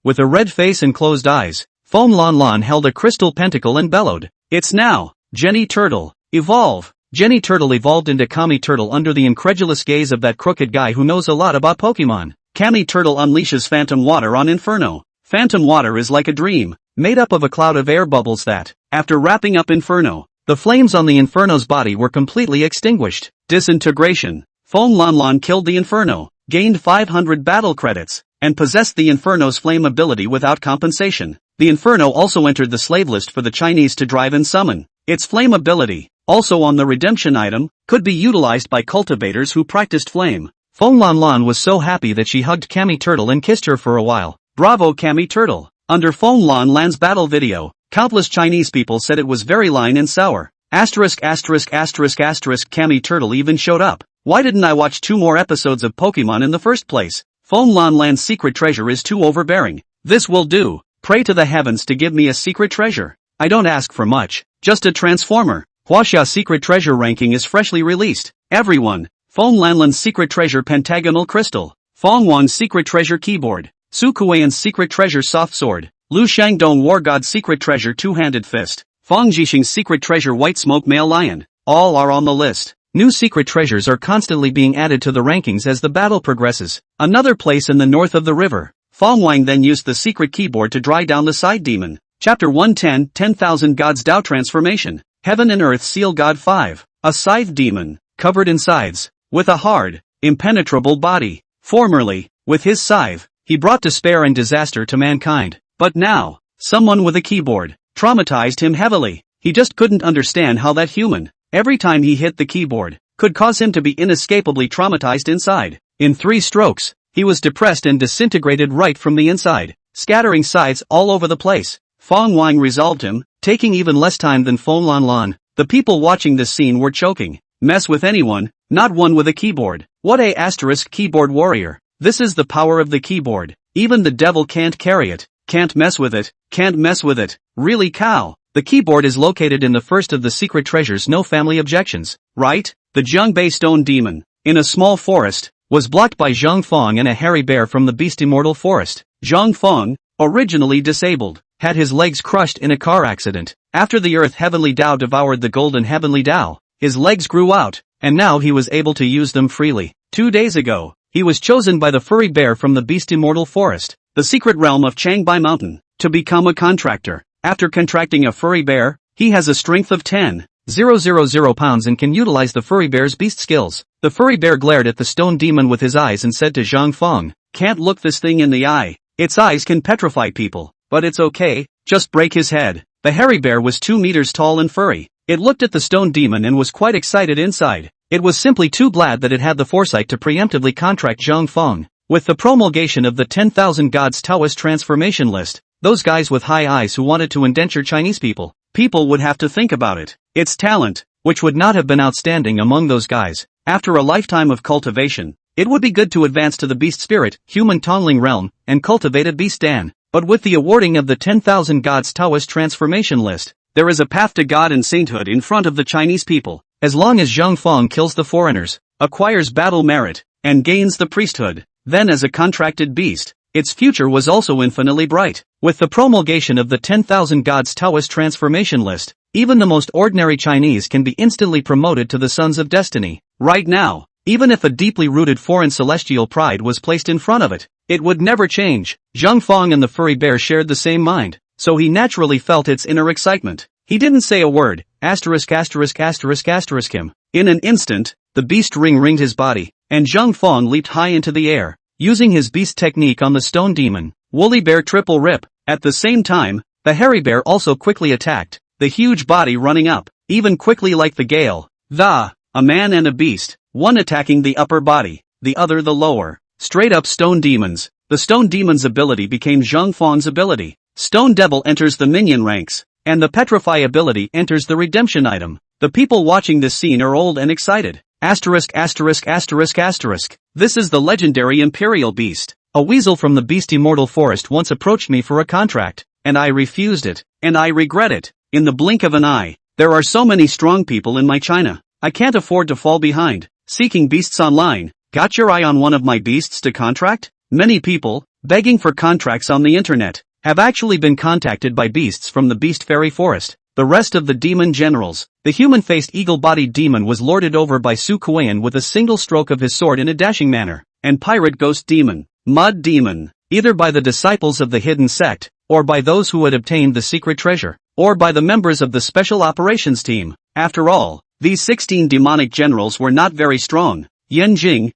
With a red face and closed eyes, Foam Lon held a crystal pentacle and bellowed. It's now, Jenny Turtle, evolve. Jenny Turtle evolved into Kami Turtle under the incredulous gaze of that crooked guy who knows a lot about Pokemon. Kami Turtle unleashes phantom water on Inferno. Phantom water is like a dream, made up of a cloud of air bubbles that, after wrapping up Inferno, the flames on the Inferno's body were completely extinguished. Disintegration. Foam Lon killed the Inferno, gained 500 battle credits, and possessed the Inferno's flame ability without compensation. The Inferno also entered the slave list for the Chinese to drive and summon. Its flame ability, also on the redemption item, could be utilized by cultivators who practiced flame. Foam Lon was so happy that she hugged Kami Turtle and kissed her for a while. Bravo Kami Turtle. Under Foam Lan's battle video, countless Chinese people said it was very line and sour. Kami Turtle even showed up. Why didn't I watch 2 more episodes of Pokemon in the first place? Foam Lan's secret treasure is too overbearing. This will do. Pray to the heavens to give me a secret treasure. I don't ask for much, just a transformer. Huaxia secret treasure ranking is freshly released. Everyone. Foam Lan's secret treasure pentagonal crystal. Fong Wang's secret treasure keyboard. Su Kuian's secret treasure soft sword. Lu Shangdong war god's secret treasure two-handed fist. Fong Jixing's secret treasure white smoke male lion. All are on the list. New secret treasures are constantly being added to the rankings as the battle progresses. Another place in the north of the river. Fong Wang then used the secret keyboard to dry down the side demon. Chapter 110, 10,000 Gods Dao Transformation. Heaven and Earth Seal God 5. A scythe demon, covered in scythes, with a hard, impenetrable body. Formerly, with his scythe, he brought despair and disaster to mankind. But now, someone with a keyboard, traumatized him heavily. He just couldn't understand how that human, every time he hit the keyboard, could cause him to be inescapably traumatized inside. In 3 strokes, he was depressed and disintegrated right from the inside, scattering scythes all over the place. Fong Wang resolved him, taking even less time than Foam Lan. The people watching this scene were choking. Mess with anyone, not one with a keyboard. What a * keyboard warrior. This is the power of the keyboard. Even the devil can't carry it. Can't mess with it. Can't mess with it. Really cow. The keyboard is located in the first of the secret treasures. No family objections, right? The Jang Bay stone demon, in a small forest, was blocked by Zhang Fong and a hairy bear from the beast immortal forest. Zhang Fong, originally disabled, had his legs crushed in a car accident. After the earth heavenly Dao devoured the golden heavenly Dao, his legs grew out, and now he was able to use them freely. 2 days ago, he was chosen by the furry bear from the beast immortal forest, the secret realm of Changbai Mountain, to become a contractor. After contracting a furry bear, he has a strength of 10,000 pounds and can utilize the furry bear's beast skills. The furry bear glared at the stone demon with his eyes and said to Zhang Fong, "Can't look this thing in the eye. Its eyes can petrify people, but it's okay, just break his head." The hairy bear was 2 meters tall and furry. It looked at the stone demon and was quite excited inside. It was simply too glad that it had the foresight to preemptively contract Zhang Fong. With the promulgation of the 10,000 Gods Taoist transformation list, those guys with high eyes who wanted to indenture Chinese people would have to think about it. Its talent, which would not have been outstanding among those guys. After a lifetime of cultivation, it would be good to advance to the beast spirit, human Tongling realm, and cultivate a beast Dan. But with the awarding of the 10,000 Gods Taoist transformation list, there is a path to God and sainthood in front of the Chinese people. As long as Zhang Fong kills the foreigners, acquires battle merit, and gains the priesthood, then as a contracted beast, its future was also infinitely bright. With the promulgation of the 10,000 Gods Taoist transformation list, even the most ordinary Chinese can be instantly promoted to the Sons of Destiny. Right now, even if a deeply rooted foreign celestial pride was placed in front of it, it would never change. Zhang Fong and the furry bear shared the same mind. so he naturally felt its inner excitement. He didn't say a word, him. In an instant, the beast ringed his body, and Zhang Fong leaped high into the air, using his beast technique on the stone demon. Woolly bear triple rip. At the same time, the hairy bear also quickly attacked, the huge body running up, even quickly like the gale. A man and a beast, one attacking the upper body, the other the lower. Straight up stone demons. The stone demon's ability became Zhang Fong's ability. Stone devil enters the minion ranks, and the petrify ability enters the redemption item. The people watching this scene are old and excited. This is the legendary Imperial Beast. A weasel from the Beast Immortal Forest once approached me for a contract, and I refused it, and I regret it. In the blink of an eye, there are so many strong people in my China. I can't afford to fall behind. Seeking beasts online. Got your eye on one of my beasts to contract? Many people, begging for contracts on the internet, have actually been contacted by beasts from the Beast Fairy Forest. The rest of the demon generals. The human-faced eagle-bodied demon was lorded over by Su Kuan with a single stroke of his sword in a dashing manner, and pirate ghost demon, mud demon, either by the disciples of the hidden sect, or by those who had obtained the secret treasure, or by the members of the special operations team. After all, these 16 demonic generals were not very strong. Yenjing,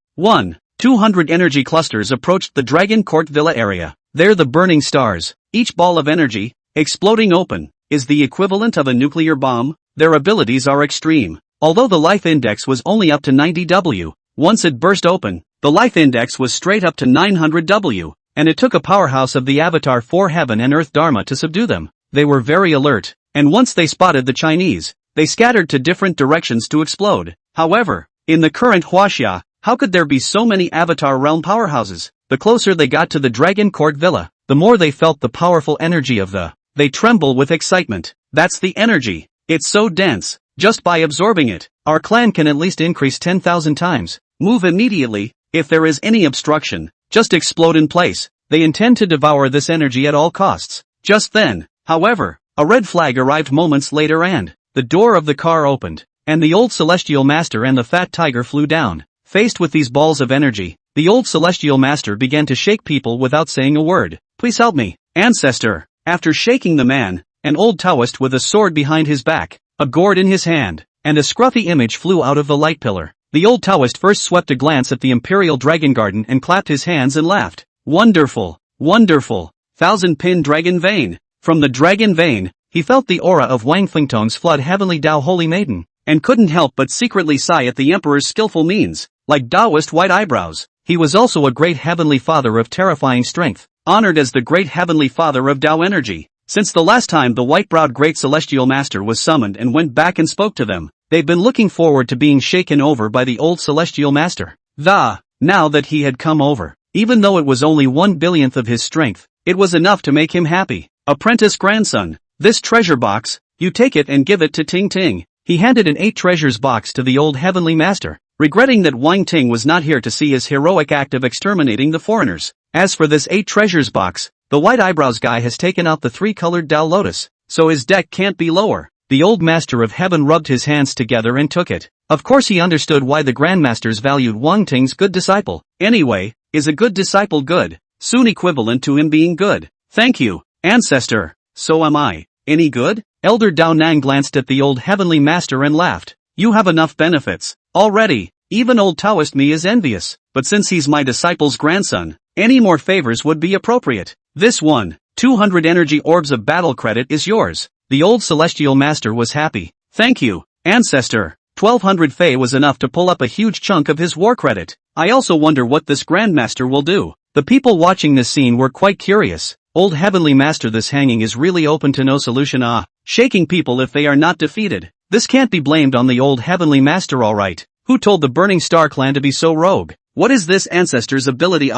200 energy clusters approached the Dragon Court Villa area. They're the burning stars. Each ball of energy, exploding open, is the equivalent of a nuclear bomb. Their abilities are extreme. Although the life index was only up to 90W, once it burst open, the life index was straight up to 900W, and it took a powerhouse of the Avatar 4 Heaven and Earth Dharma to subdue them. They were very alert, and once they spotted the Chinese, they scattered to different directions to explode. However, in the current Huaxia, how could there be so many Avatar realm powerhouses? The closer they got to the Dragon Court Villa, the more they felt the powerful energy of they tremble with excitement. That's the energy. It's so dense. Just by absorbing it, our clan can at least increase 10,000 times. Move immediately. If there is any obstruction, just explode in place. They intend to devour this energy at all costs. Just then, however, a red flag arrived moments later and the door of the car opened, and the old Celestial Master and the fat tiger flew down. Faced with these balls of energy, the old Celestial Master began to shake people without saying a word. Please help me, ancestor. After shaking the man, an old Taoist with a sword behind his back, a gourd in his hand, and a scruffy image flew out of the light pillar. The old Taoist first swept a glance at the Imperial Dragon Garden and clapped his hands and laughed. Wonderful, wonderful, 1,000-pin dragon vein. From the dragon vein, he felt the aura of Wang Ting flood Heavenly Tao Holy Maiden, and couldn't help but secretly sigh at the Emperor's skillful means. Like Taoist white eyebrows, he was also a great Heavenly Father of terrifying strength, honored as the great Heavenly Father of Tao energy. Since the last time the white-browed Great Celestial Master was summoned and went back and spoke to them, they've been looking forward to being shaken over by the old Celestial Master. Now that he had come over, even though it was only 1/1000th of his strength, it was enough to make him happy. Apprentice grandson, this treasure box, you take it and give it to Ting Ting. He handed an 8 treasures box to the old Heavenly Master, regretting that Wang Ting was not here to see his heroic act of exterminating the foreigners. As for this 8 treasures box, the white eyebrows guy has taken out the 3-colored Tao Lotus, so his deck can't be lower. The old Master of Heaven rubbed his hands together and took it. Of course he understood why the Grandmasters valued Wang Ting's good disciple. Anyway, is a good disciple good? Soon equivalent to him being good. Thank you, ancestor. So am I. Any good? Elder Dao Nang glanced at the old Heavenly Master and laughed. You have enough benefits. Already, even old Taoist me is envious, but since he's my disciple's grandson, any more favors would be appropriate. This 200 energy orbs of battle credit is yours. The old Celestial Master was happy. Thank you, ancestor. 1200 Fei was enough to pull up a huge chunk of his war credit. I also wonder what this Grandmaster will do. The people watching this scene were quite curious. Old Heavenly Master, this hanging is really open to no solution. Shaking people if they are not defeated. This can't be blamed on the old Heavenly Master, alright. Who told the Burning Star clan to be so rogue? What is this ancestor's ability?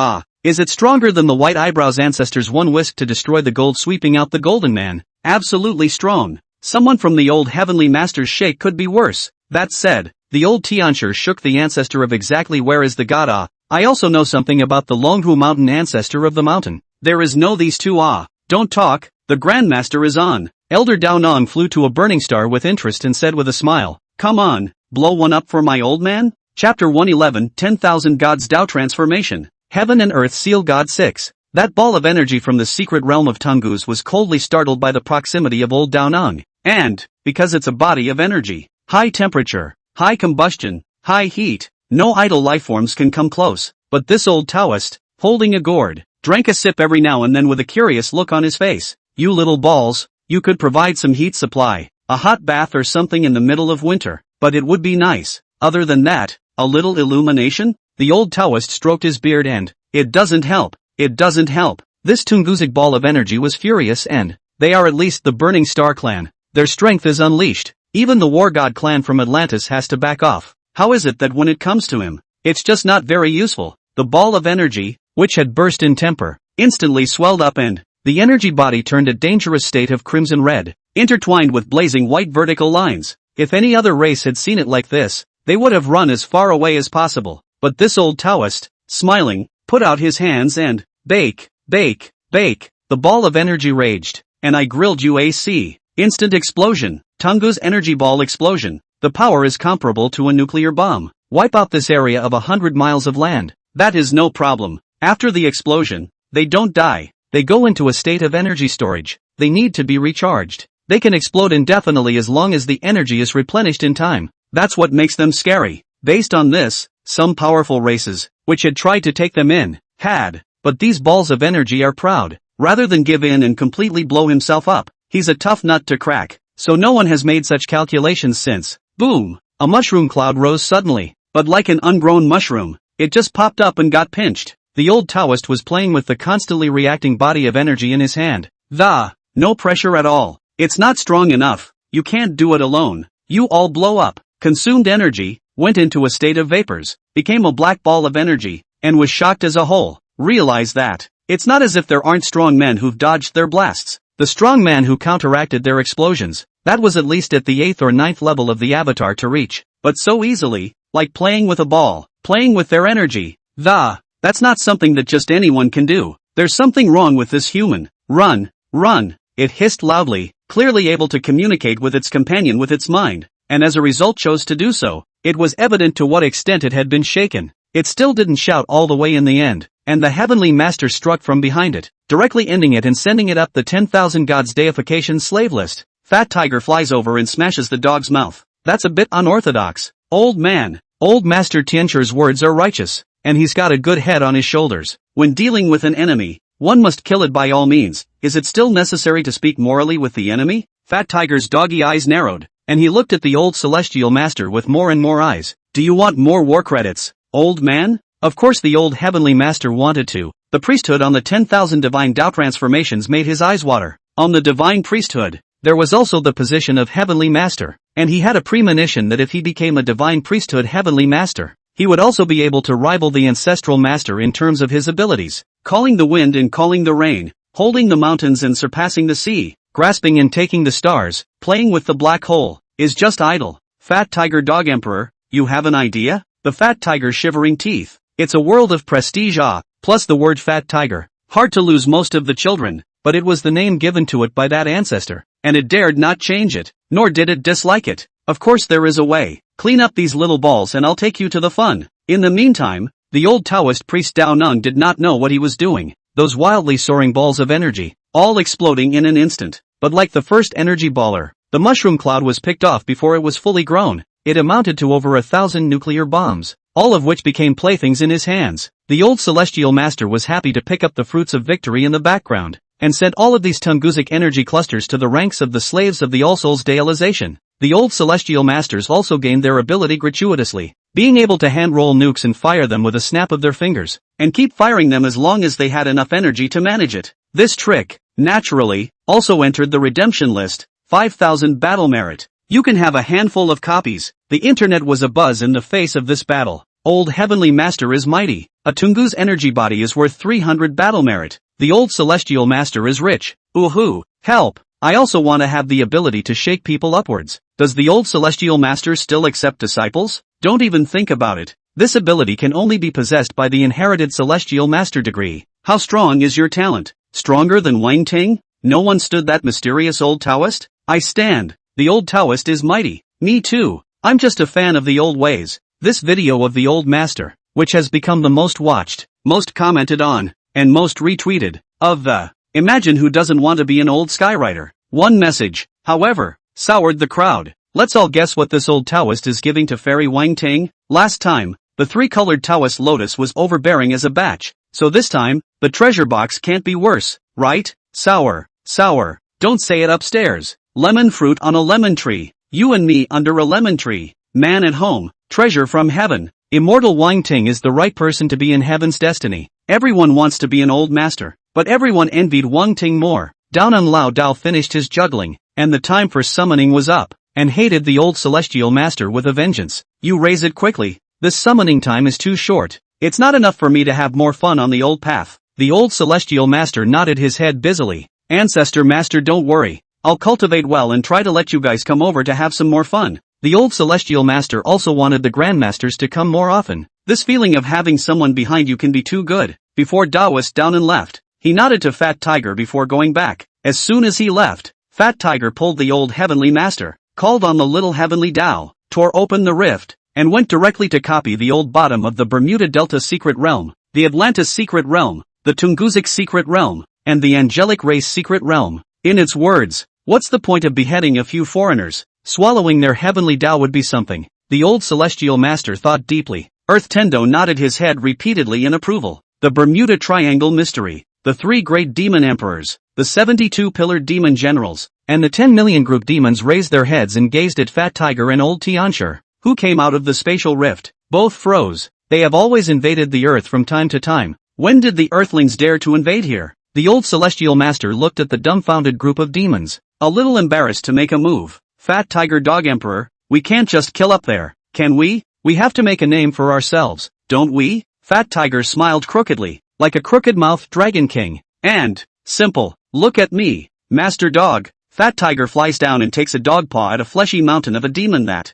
Is it stronger than the White Eyebrows ancestor's one whisk to destroy the gold sweeping out the Golden Man? Absolutely strong. Someone from the old Heavenly Master's shake could be worse. That said, the old Tianshur shook the ancestor of exactly where is the god. I also know something about the Longhu Mountain ancestor of the mountain. There is no these two. Don't talk, the Grandmaster is on. Elder Dao Nong flew to a burning star with interest and said with a smile, come on, blow one up for my old man? Chapter 111, 10,000 Gods Dao Transformation. Heaven and Earth Seal God 6. That ball of energy from the secret realm of Tungus was coldly startled by the proximity of old Daonung. And, because it's a body of energy, high temperature, high combustion, high heat, no idle lifeforms can come close. But this old Taoist, holding a gourd, drank a sip every now and then with a curious look on his face. You little balls, you could provide some heat supply, a hot bath or something in the middle of winter, but it would be nice. Other than that, a little illumination? The old Taoist stroked his beard and, it doesn't help. It doesn't help. This Tungusic ball of energy was furious and, they are at least the Burning Star clan. Their strength is unleashed. Even the War God clan from Atlantis has to back off. How is it that when it comes to him, it's just not very useful? The ball of energy, which had burst in temper, instantly swelled up and, the energy body turned a dangerous state of crimson red, intertwined with blazing white vertical lines. If any other race had seen it like this, they would have run as far away as possible. But this old Taoist, smiling, put out his hands and, bake, bake, bake. The ball of energy raged, and I grilled you AC. Instant explosion. Tungu's energy ball explosion. The power is comparable to a nuclear bomb. Wipe out this area of 100 miles of land. That is no problem. After the explosion, they don't die. They go into a state of energy storage. They need to be recharged. They can explode indefinitely as long as the energy is replenished in time. That's what makes them scary. Based on this, some powerful races, which had tried to take them in, had. But these balls of energy are proud. Rather than give in and completely blow himself up, he's a tough nut to crack. So no one has made such calculations since. Boom! A mushroom cloud rose suddenly. But like an ungrown mushroom, it just popped up and got pinched. The old Taoist was playing with the constantly reacting body of energy in his hand. No pressure at all. It's not strong enough. You can't do it alone. You all blow up. Consumed energy, went into a state of vapors, became a black ball of energy, and was shocked as a whole. Realize that. It's not as if there aren't strong men who've dodged their blasts. The strong man who counteracted their explosions, that was at least at the 8th or 9th level of the avatar to reach. But so easily, like playing with a ball, playing with their energy. That's not something that just anyone can do. There's something wrong with this human. Run, run. It hissed loudly, clearly able to communicate with its companion with its mind, and as a result chose to do so. It was evident to what extent it had been shaken. It still didn't shout all the way in the end, and the Heavenly Master struck from behind it, directly ending it and sending it up the 10,000 gods deification slave list. Fat Tiger flies over and smashes the dog's mouth. That's a bit unorthodox. Old man. Old Master Tianchu's words are righteous, and he's got a good head on his shoulders. When dealing with an enemy, one must kill it by all means. Is it still necessary to speak morally with the enemy? Fat Tiger's doggy eyes narrowed, and he looked at the old Celestial Master with more and more eyes. Do you want more war credits, old man? Of course the old Heavenly Master wanted to. The priesthood on the 10,000 divine Tao transformations made his eyes water. On the divine priesthood, there was also the position of Heavenly Master, and he had a premonition that if he became a divine priesthood Heavenly Master, he would also be able to rival the ancestral master in terms of his abilities, calling the wind and calling the rain, holding the mountains and surpassing the sea, grasping and taking the stars, playing with the black hole, is just idle. Fat Tiger Dog Emperor, you have an idea? The Fat Tiger's shivering teeth. It's a world of prestige plus the word Fat Tiger. Hard to lose most of the children, but it was the name given to it by that ancestor, and it dared not change it, nor did it dislike it. Of course there is a way. Clean up these little balls and I'll take you to the fun. In the meantime, the old Taoist priest Dao Nung did not know what he was doing. Those wildly soaring balls of energy, all exploding in an instant. But like the first energy baller, the mushroom cloud was picked off before it was fully grown. It amounted to over 1,000 nuclear bombs, all of which became playthings in his hands. The old Celestial Master was happy to pick up the fruits of victory in the background, and sent all of these Tungusic energy clusters to the ranks of the slaves of the All Souls Dealization. The old Celestial Masters also gained their ability gratuitously, being able to hand-roll nukes and fire them with a snap of their fingers, and keep firing them as long as they had enough energy to manage it. This trick, naturally, also entered the redemption list, 5,000 battle merit. You can have a handful of copies. The internet was abuzz in the face of this battle. Old Heavenly Master is mighty. A Tungu's energy body is worth 300 battle merit. The old Celestial Master is rich. Ooh, help! I also want to have the ability to shake people upwards. Does the old Celestial Master still accept disciples? Don't even think about it. This ability can only be possessed by the inherited Celestial Master degree. How strong is your talent? Stronger than Wang Ting? No one stood that mysterious old Taoist? I stand. The old Taoist is mighty. Me too. I'm just a fan of the old ways. This video of the old master, which has become the most watched, most commented on, and most retweeted of the "Imagine who doesn't want to be an old skywriter." One message, however, soured the crowd. Let's all guess what this old Taoist is giving to fairy Wang Ting. Last time, the three-colored Taoist lotus was overbearing as a batch, so this time, the treasure box can't be worse, right? Sour, sour, don't say it upstairs. Lemon fruit on a lemon tree, you and me under a lemon tree, man at home, treasure from heaven. Immortal Wang Ting is the right person to be in heaven's destiny. Everyone wants to be an old master, but everyone envied Wang Ting more. Daonan Lao Dao finished his juggling, and the time for summoning was up, and hated the old celestial master with a vengeance. You raise it quickly. This summoning time is too short. It's not enough for me to have more fun on the old path. The old celestial master nodded his head busily. Ancestor master, don't worry. I'll cultivate well and try to let you guys come over to have some more fun. The old celestial master also wanted the grandmasters to come more often. This feeling of having someone behind you can be too good. Before Taoist Daonan left, he nodded to Fat Tiger before going back. As soon as he left, Fat Tiger pulled the old heavenly master, called on the little heavenly Tao, tore open the rift, and went directly to copy the old bottom of the Bermuda Delta secret realm, the Atlantis secret realm, the Tungusic secret realm, and the angelic race secret realm. In its words, what's the point of beheading a few foreigners? Swallowing their heavenly Tao would be something. The old celestial master thought deeply. Earth Tendo nodded his head repeatedly in approval. The Bermuda Triangle mystery, the three great demon emperors, the 72-pillared demon generals, and the 10 million group demons raised their heads and gazed at Fat Tiger and old Tianshur, who came out of the spatial rift. Both froze. They have always invaded the earth from time to time. When did the earthlings dare to invade here? The old celestial master looked at the dumbfounded group of demons, a little embarrassed to make a move. Fat Tiger Dog Emperor, we can't just kill up there, can we? We have to make a name for ourselves, don't we? Fat Tiger smiled crookedly, like a crooked-mouthed dragon king. And, simple, look at me, Master Dog. Fat Tiger flies down and takes a dog paw at a fleshy mountain of a demon that,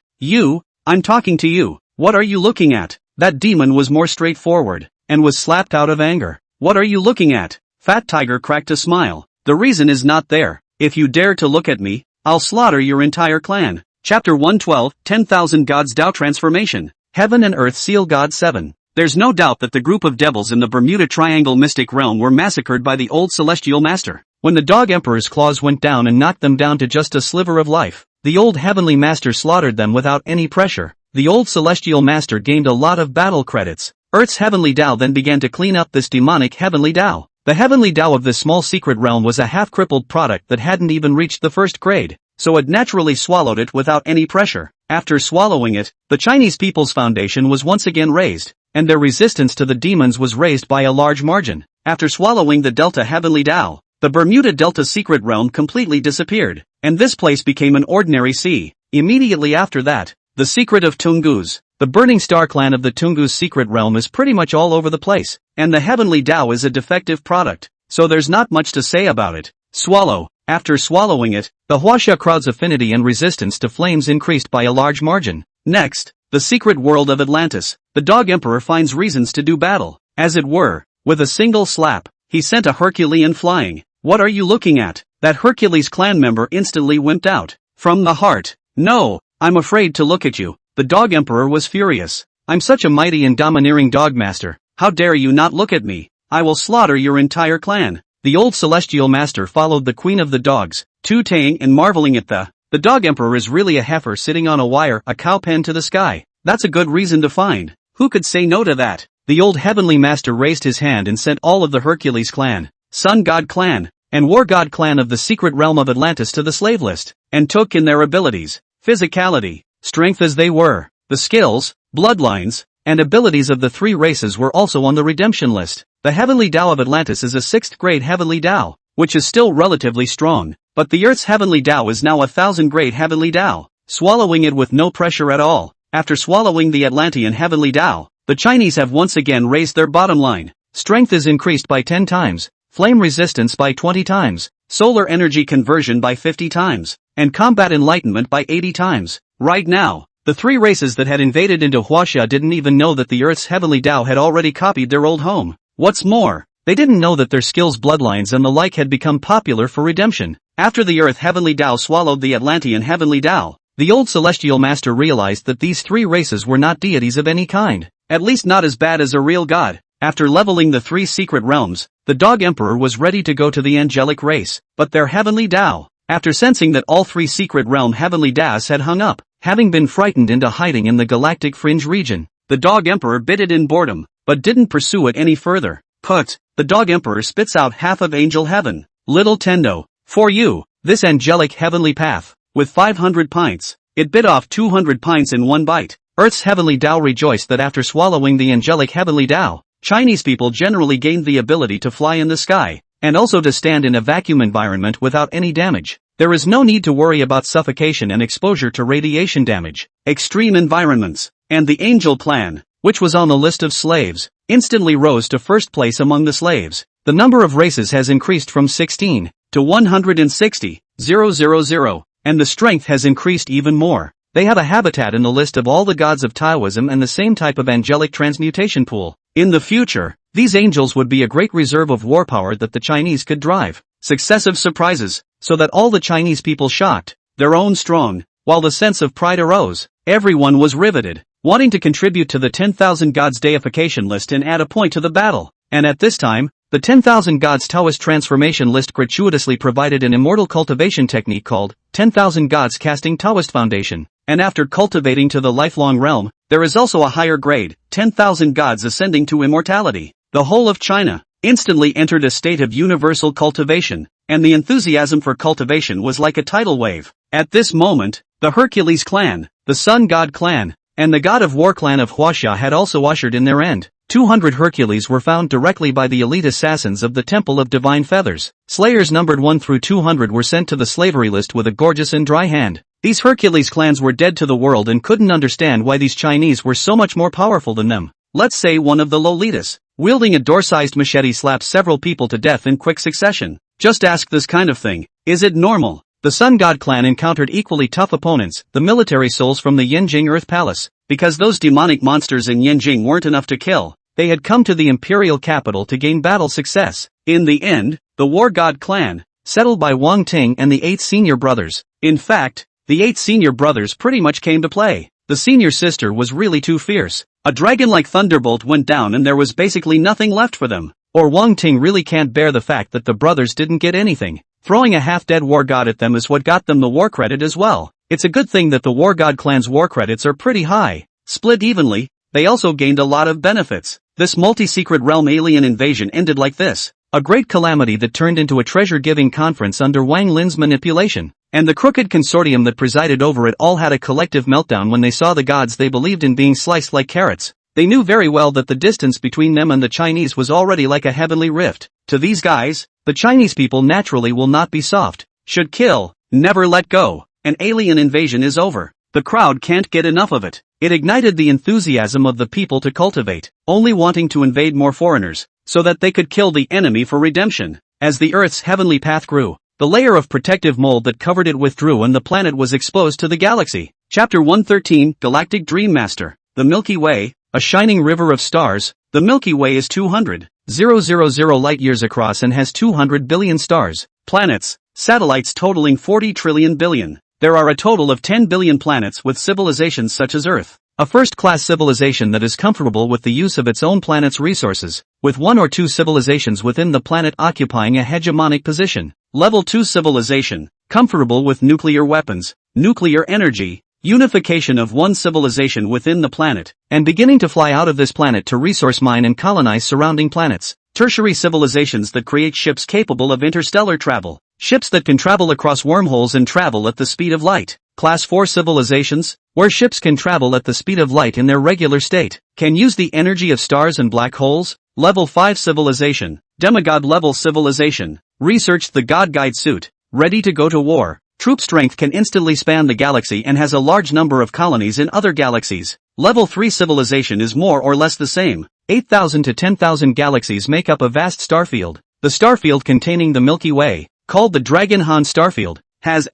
I'm talking to you. What are you looking at? That demon was more straightforward, and was slapped out of anger. What are you looking at? Fat Tiger cracked a smile. The reason is not there. If you dare to look at me, I'll slaughter your entire clan. Chapter 112, 10,000 Gods Tao Transformation. Heaven and Earth Seal God 7. There's no doubt that the group of devils in the Bermuda Triangle mystic realm were massacred by the old celestial master. When the Dog Emperor's claws went down and knocked them down to just a sliver of life, the old heavenly master slaughtered them without any pressure. The old celestial master gained a lot of battle credits. Earth's heavenly Tao then began to clean up this demonic heavenly Tao. The heavenly Tao of this small secret realm was a half-crippled product that hadn't even reached the first grade, so it naturally swallowed it without any pressure. After swallowing it, the Chinese People's Foundation was once again raised, and their resistance to the demons was raised by a large margin. After swallowing the Delta Heavenly Tao, the Bermuda Delta secret realm completely disappeared, and this place became an ordinary sea. Immediately after that, the secret of Tungus, the Burning Star clan of the Tungus secret realm is pretty much all over the place, and the Heavenly Tao is a defective product, so there's not much to say about it. Swallow. After swallowing it, the Huaxia crowd's affinity and resistance to flames increased by a large margin. Next, the secret world of Atlantis. The Dog Emperor finds reasons to do battle. As it were, with a single slap, he sent a Herculean flying. What are you looking at? That Hercules clan member instantly wimped out. From the heart. No, I'm afraid to look at you. The Dog Emperor was furious. I'm such a mighty and domineering dog master. How dare you not look at me? I will slaughter your entire clan. The old celestial master followed the queen of the dogs, tooting and marveling at the Dog Emperor is really a heifer sitting on a wire, a cow pen to the sky. That's a good reason to find. Who could say no to that? The old heavenly master raised his hand and sent all of the Hercules clan, Sun God clan, and War God clan of the secret realm of Atlantis to the slave list, and took in their abilities, physicality, strength as they were, the skills, bloodlines, and abilities of the three races were also on the redemption list. The Heavenly Tao of Atlantis is a 6th grade Heavenly Tao, which is still relatively strong, but the Earth's Heavenly Tao is now a 1000 grade Heavenly Tao, swallowing it with no pressure at all. After swallowing the Atlantean Heavenly Tao, the Chinese have once again raised their bottom line. Strength is increased by 10 times, flame resistance by 20 times, solar energy conversion by 50 times, and combat enlightenment by 80 times. Right now, the three races that had invaded into Huaxia didn't even know that the Earth's Heavenly Tao had already copied their old home. What's more, they didn't know that their skills, bloodlines and the like had become popular for redemption. After the Earth Heavenly Tao swallowed the Atlantean Heavenly Tao, the old celestial master realized that these three races were not deities of any kind, at least not as bad as a real god. After leveling the 3 secret realms, the Dog Emperor was ready to go to the angelic race, but their heavenly Tao, after sensing that all 3 secret realm heavenly Taos had hung up, having been frightened into hiding in the galactic fringe region, the Dog Emperor bit it in boredom, but didn't pursue it any further. The Dog Emperor spits out half of angel heaven. Little Tendo, for you, this angelic heavenly path, with 500 pints. It bit off 200 pints in one bite. Earth's heavenly Tao rejoiced that after swallowing the angelic heavenly Tao, Chinese people generally gained the ability to fly in the sky, and also to stand in a vacuum environment without any damage. There is no need to worry about suffocation and exposure to radiation damage. Extreme environments, and the Angel Clan, which was on the list of slaves, instantly rose to first place among the slaves. The number of races has increased from 16 to 160,000, and the strength has increased even more. They have a habitat in the list of all the gods of Taoism and the same type of angelic transmutation pool. In the future, these angels would be a great reserve of war power that the Chinese could drive. Successive surprises, so that all the Chinese people shocked, their own strong, while the sense of pride arose. Everyone was riveted, wanting to contribute to the 10,000 gods deification list and add a point to the battle. And at this time, the 10,000 gods Taoist transformation list gratuitously provided an immortal cultivation technique called 10,000 gods casting Taoist foundation. And after cultivating to the lifelong realm, there is also a higher grade, 10,000 gods ascending to immortality. The whole of China instantly entered a state of universal cultivation, and the enthusiasm for cultivation was like a tidal wave. At this moment, the Hercules clan, the Sun God clan, and the God of War clan of Huaxia had also ushered in their end. 200 Hercules were found directly by the elite assassins of the Temple of Divine Feathers. Slayers numbered 1 through 200 were sent to the slavery list with a gorgeous and dry hand. These Hercules clans were dead to the world and couldn't understand why these Chinese were so much more powerful than them. Let's say one of the Lolitas, wielding a door-sized machete, slaps several people to death in quick succession. Just ask this kind of thing. Is it normal? The Sun God clan encountered equally tough opponents, the military souls from the Yenjing Earth Palace. Because those demonic monsters in Yenjing weren't enough to kill, they had come to the imperial capital to gain battle success. In the end, the War God clan, settled by Wang Ting and the 8 senior brothers. In fact, the 8 senior brothers pretty much came to play. The senior sister was really too fierce. A dragon-like thunderbolt went down and there was basically nothing left for them. Or Wang Ting really can't bear the fact that the brothers didn't get anything. Throwing a half-dead war god at them is what got them the war credit as well. It's a good thing that the War God clan's war credits are pretty high. Split evenly, they also gained a lot of benefits. This multi-secret realm alien invasion ended like this. A great calamity that turned into a treasure-giving conference under Wang Lin's manipulation. And the crooked consortium that presided over it all had a collective meltdown when they saw the gods they believed in being sliced like carrots. They knew very well that the distance between them and the Chinese was already like a heavenly rift. To these guys, the Chinese people naturally will not be soft. Should kill, never let go. An alien invasion is over. The crowd can't get enough of it. It ignited the enthusiasm of the people to cultivate, only wanting to invade more foreigners, so that they could kill the enemy for redemption. As the Earth's heavenly path grew, the layer of protective mold that covered it withdrew and the planet was exposed to the galaxy. Chapter 113, Galactic Dream Master. The Milky Way, a shining river of stars. The Milky Way is 200,000 light-years across and has 200 billion stars, planets, satellites totaling 40 trillion billion. There are a total of 10 billion planets with civilizations such as Earth. A first-class civilization that is comfortable with the use of its own planet's resources, with 1 or 2 civilizations within the planet occupying a hegemonic position. Level 2 civilization, comfortable with nuclear weapons, nuclear energy, unification of one civilization within the planet, and beginning to fly out of this planet to resource mine and colonize surrounding planets. Tertiary civilizations that create ships capable of interstellar travel. Ships that can travel across wormholes and travel at the speed of light. Class 4 civilizations, where ships can travel at the speed of light in their regular state, can use the energy of stars and black holes. Level 5 civilization, demigod level civilization, researched the God Guide suit, ready to go to war. Troop strength can instantly span the galaxy and has a large number of colonies in other galaxies. Level 3 civilization is more or less the same. 8,000 to 10,000 galaxies make up a vast starfield. The starfield containing the Milky Way, called the Dragon Han starfield, has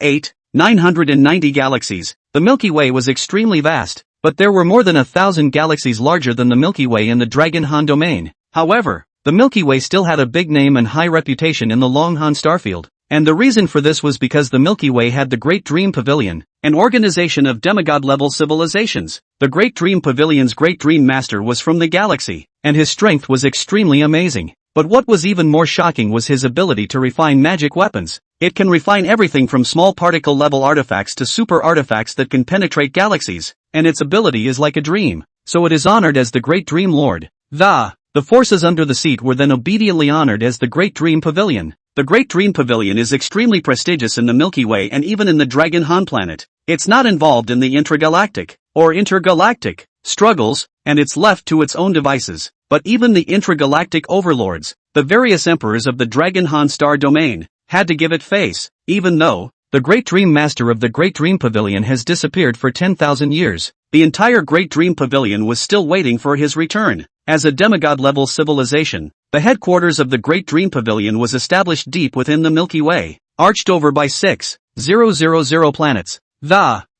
990 galaxies. The Milky Way was extremely vast, but there were more than 1,000 galaxies larger than the Milky Way in the Dragon Han domain. However, the Milky Way still had a big name and high reputation in the Long Han starfield. And the reason for this was because the Milky Way had the Great Dream Pavilion, an organization of demigod-level civilizations. The Great Dream Pavilion's Great Dream Master was from the galaxy, and his strength was extremely amazing. But what was even more shocking was his ability to refine magic weapons. It can refine everything from small particle-level artifacts to super artifacts that can penetrate galaxies, and its ability is like a dream. So it is honored as the Great Dream Lord. The forces under the seat were then obediently honored as the Great Dream Pavilion. The Great Dream Pavilion is extremely prestigious in the Milky Way and even in the Dragon Han planet. It's not involved in the intergalactic struggles, and it's left to its own devices. But even the intergalactic overlords, the various emperors of the Dragon Han star domain, had to give it face, even though the Great Dream Master of the Great Dream Pavilion has disappeared for 10,000 years. The entire Great Dream Pavilion was still waiting for his return. As a demigod-level civilization, the headquarters of the Great Dream Pavilion was established deep within the Milky Way, arched over by 6,000 planets.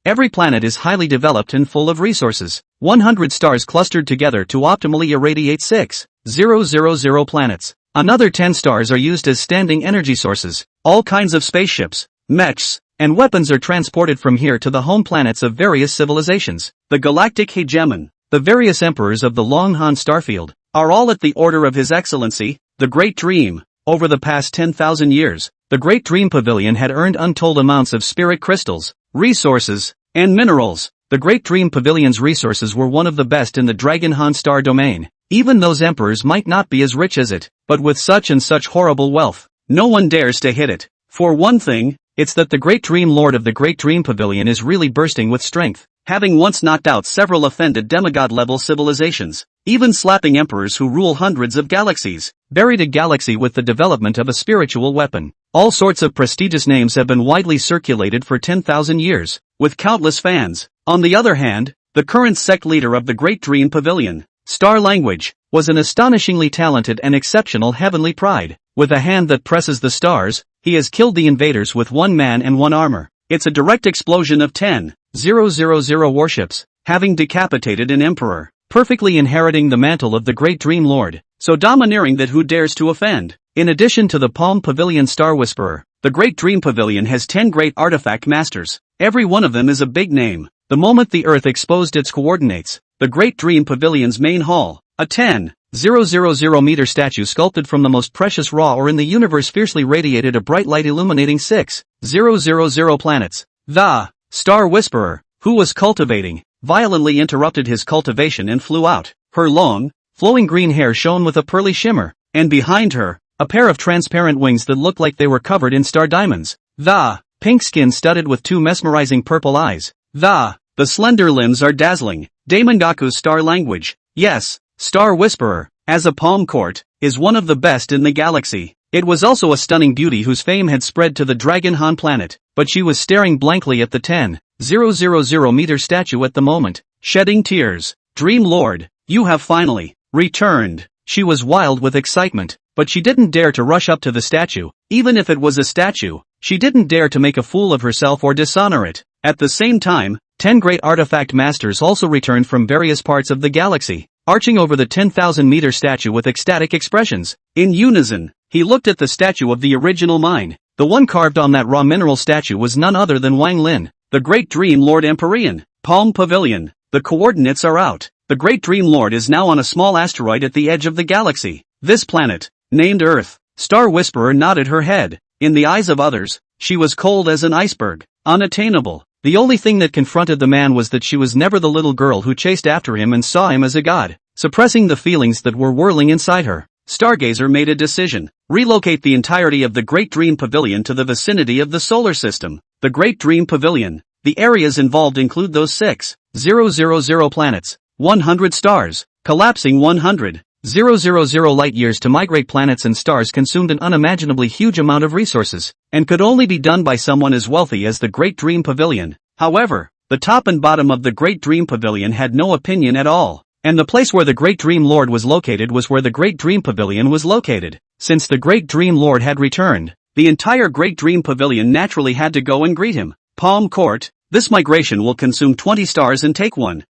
Every planet is highly developed and full of resources. 100 stars clustered together to optimally irradiate 6,000 planets. Another 10 stars are used as standing energy sources. All kinds of spaceships, mechs, and weapons are transported from here to the home planets of various civilizations. The galactic hegemon, the various emperors of the Long Han starfield, are all at the order of His Excellency, the Great Dream. Over the past 10,000 years, the Great Dream Pavilion had earned untold amounts of spirit crystals, resources, and minerals. The Great Dream Pavilion's resources were one of the best in the Dragon Han star domain. Even those emperors might not be as rich as it, but with such and such horrible wealth, no one dares to hit it. For one thing, it's that the Great Dream Lord of the Great Dream Pavilion is really bursting with strength, having once knocked out several offended demigod-level civilizations, even slapping emperors who rule hundreds of galaxies, buried a galaxy with the development of a spiritual weapon. All sorts of prestigious names have been widely circulated for 10,000 years, with countless fans. On the other hand, the current sect leader of the Great Dream Pavilion, Star Language, was an astonishingly talented and exceptional heavenly pride. With a hand that presses the stars, he has killed the invaders with one man and one armor. It's a direct explosion of 10,000 warships, having decapitated an emperor, perfectly inheriting the mantle of the Great Dream Lord, so domineering that who dares to offend. In addition to the Palm Pavilion Star Whisperer, the Great Dream Pavilion has 10 great artifact masters. Every one of them is a big name. The moment the Earth exposed its coordinates, the Great Dream Pavilion's main hall, a 10,000 meter statue sculpted from the most precious raw ore in the universe fiercely radiated a bright light illuminating 6,000 planets. The Star Whisperer, who was cultivating, violently interrupted his cultivation and flew out. Her long, flowing green hair shone with a pearly shimmer, and behind her, a pair of transparent wings that looked like they were covered in star diamonds. The pink skin studded with two mesmerizing purple eyes. The slender limbs are dazzling. Daemongaku's Star Language, yes, Star Whisperer, as a palm court, is one of the best in the galaxy. It was also a stunning beauty whose fame had spread to the Dragon Han planet, but she was staring blankly at the 10,000 meter statue at the moment, shedding tears. Dream Lord, you have finally returned. She was wild with excitement, but she didn't dare to rush up to the statue. Even if it was a statue, she didn't dare to make a fool of herself or dishonor it. At the same time, 10 great artifact masters also returned from various parts of the galaxy, arching over the 10,000 meter statue with ecstatic expressions. In unison, he looked at the statue of the original mine. The one carved on that raw mineral statue was none other than Wang Lin, the Great Dream Lord Empyrean. Palm Pavilion. The coordinates are out. The Great Dream Lord is now on a small asteroid at the edge of the galaxy. This planet, named Earth. Star Whisperer nodded her head. In the eyes of others, she was cold as an iceberg, unattainable. The only thing that confronted the man was that she was never the little girl who chased after him and saw him as a god, suppressing the feelings that were whirling inside her. Stargazer made a decision. Relocate the entirety of the Great Dream Pavilion to the vicinity of the solar system. The Great Dream Pavilion. The areas involved include those 6,000 planets, 100 stars, collapsing 100,000 light years to migrate. Planets and stars consumed an unimaginably huge amount of resources, and could only be done by someone as wealthy as the Great Dream Pavilion. However, the top and bottom of the Great Dream Pavilion had no opinion at all, and the place where the Great Dream Lord was located was where the Great Dream Pavilion was located. Since the Great Dream Lord had returned, the entire Great Dream Pavilion naturally had to go and greet him. Palm Court. This migration will consume 20 stars and take 1,000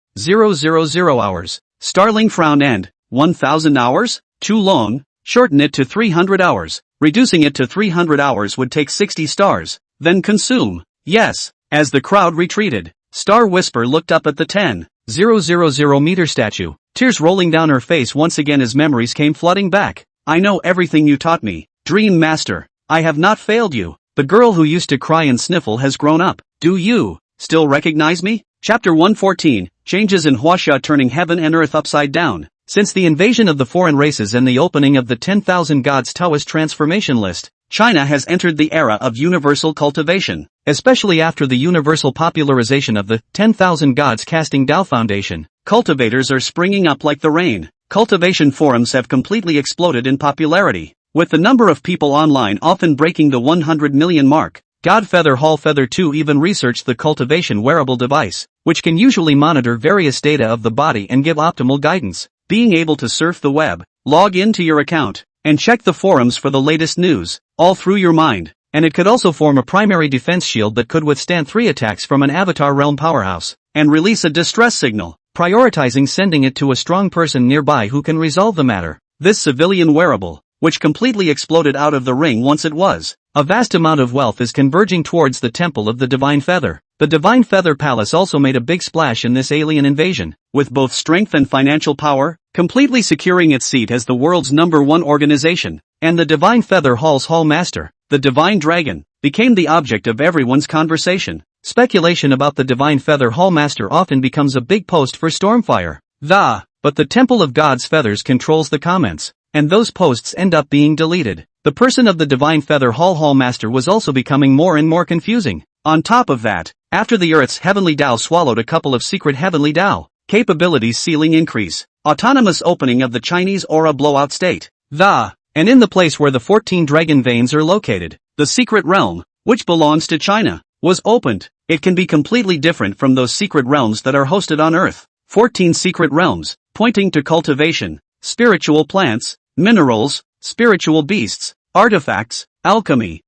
hours. Starling frowned and, 1,000 hours? Too long. Shorten it to 300 hours. Reducing it to 300 hours would take 60 stars. Then consume. Yes, As the crowd retreated, Star Whisper looked up at the 10,000 meter statue, tears rolling down her face once again as memories came flooding back. I know everything you taught me, Dream Master. I have not failed you. The girl who used to cry and sniffle has grown up. Do you still recognize me? Chapter 114, Changes in Huaxia turning heaven and earth upside down. Since the invasion of the foreign races and the opening of the 10,000 Gods Taoist transformation list, China has entered the era of universal cultivation. Especially after the universal popularization of the 10,000 Gods Casting Dao Foundation, cultivators are springing up like the rain. Cultivation forums have completely exploded in popularity, with the number of people online often breaking the 100 million mark. Godfeather Hall Feather 2 even researched the cultivation wearable device, which can usually monitor various data of the body and give optimal guidance. Being able to surf the web, log into your account, and check the forums for the latest news, all through your mind. And it could also form a primary defense shield that could withstand 3 attacks from an Avatar Realm powerhouse, and release a distress signal, prioritizing sending it to a strong person nearby who can resolve the matter. This civilian wearable, which completely exploded out of the ring once it was, a vast amount of wealth is converging towards the Temple of the Divine Feather. The Divine Feather Palace also made a big splash in this alien invasion, with both strength and financial power, completely securing its seat as the world's #1 organization. And the Divine Feather Hall's Hall Master, the Divine Dragon, became the object of everyone's conversation. Speculation about the Divine Feather Hall Master often becomes a big post for Stormfire. But the Temple of God's Feathers controls the comments, and those posts end up being deleted. The person of the Divine Feather Hall Master was also becoming more and more confusing. On top of that, after the Earth's Heavenly Dao swallowed a couple of secret Heavenly Dao capabilities ceiling increase, autonomous opening of the Chinese aura blowout state, and in the place where the 14 dragon veins are located, the secret realm, which belongs to China, was opened. It can be completely different from those secret realms that are hosted on Earth. 14 secret realms, pointing to cultivation, spiritual plants, minerals, spiritual beasts, artifacts, alchemy,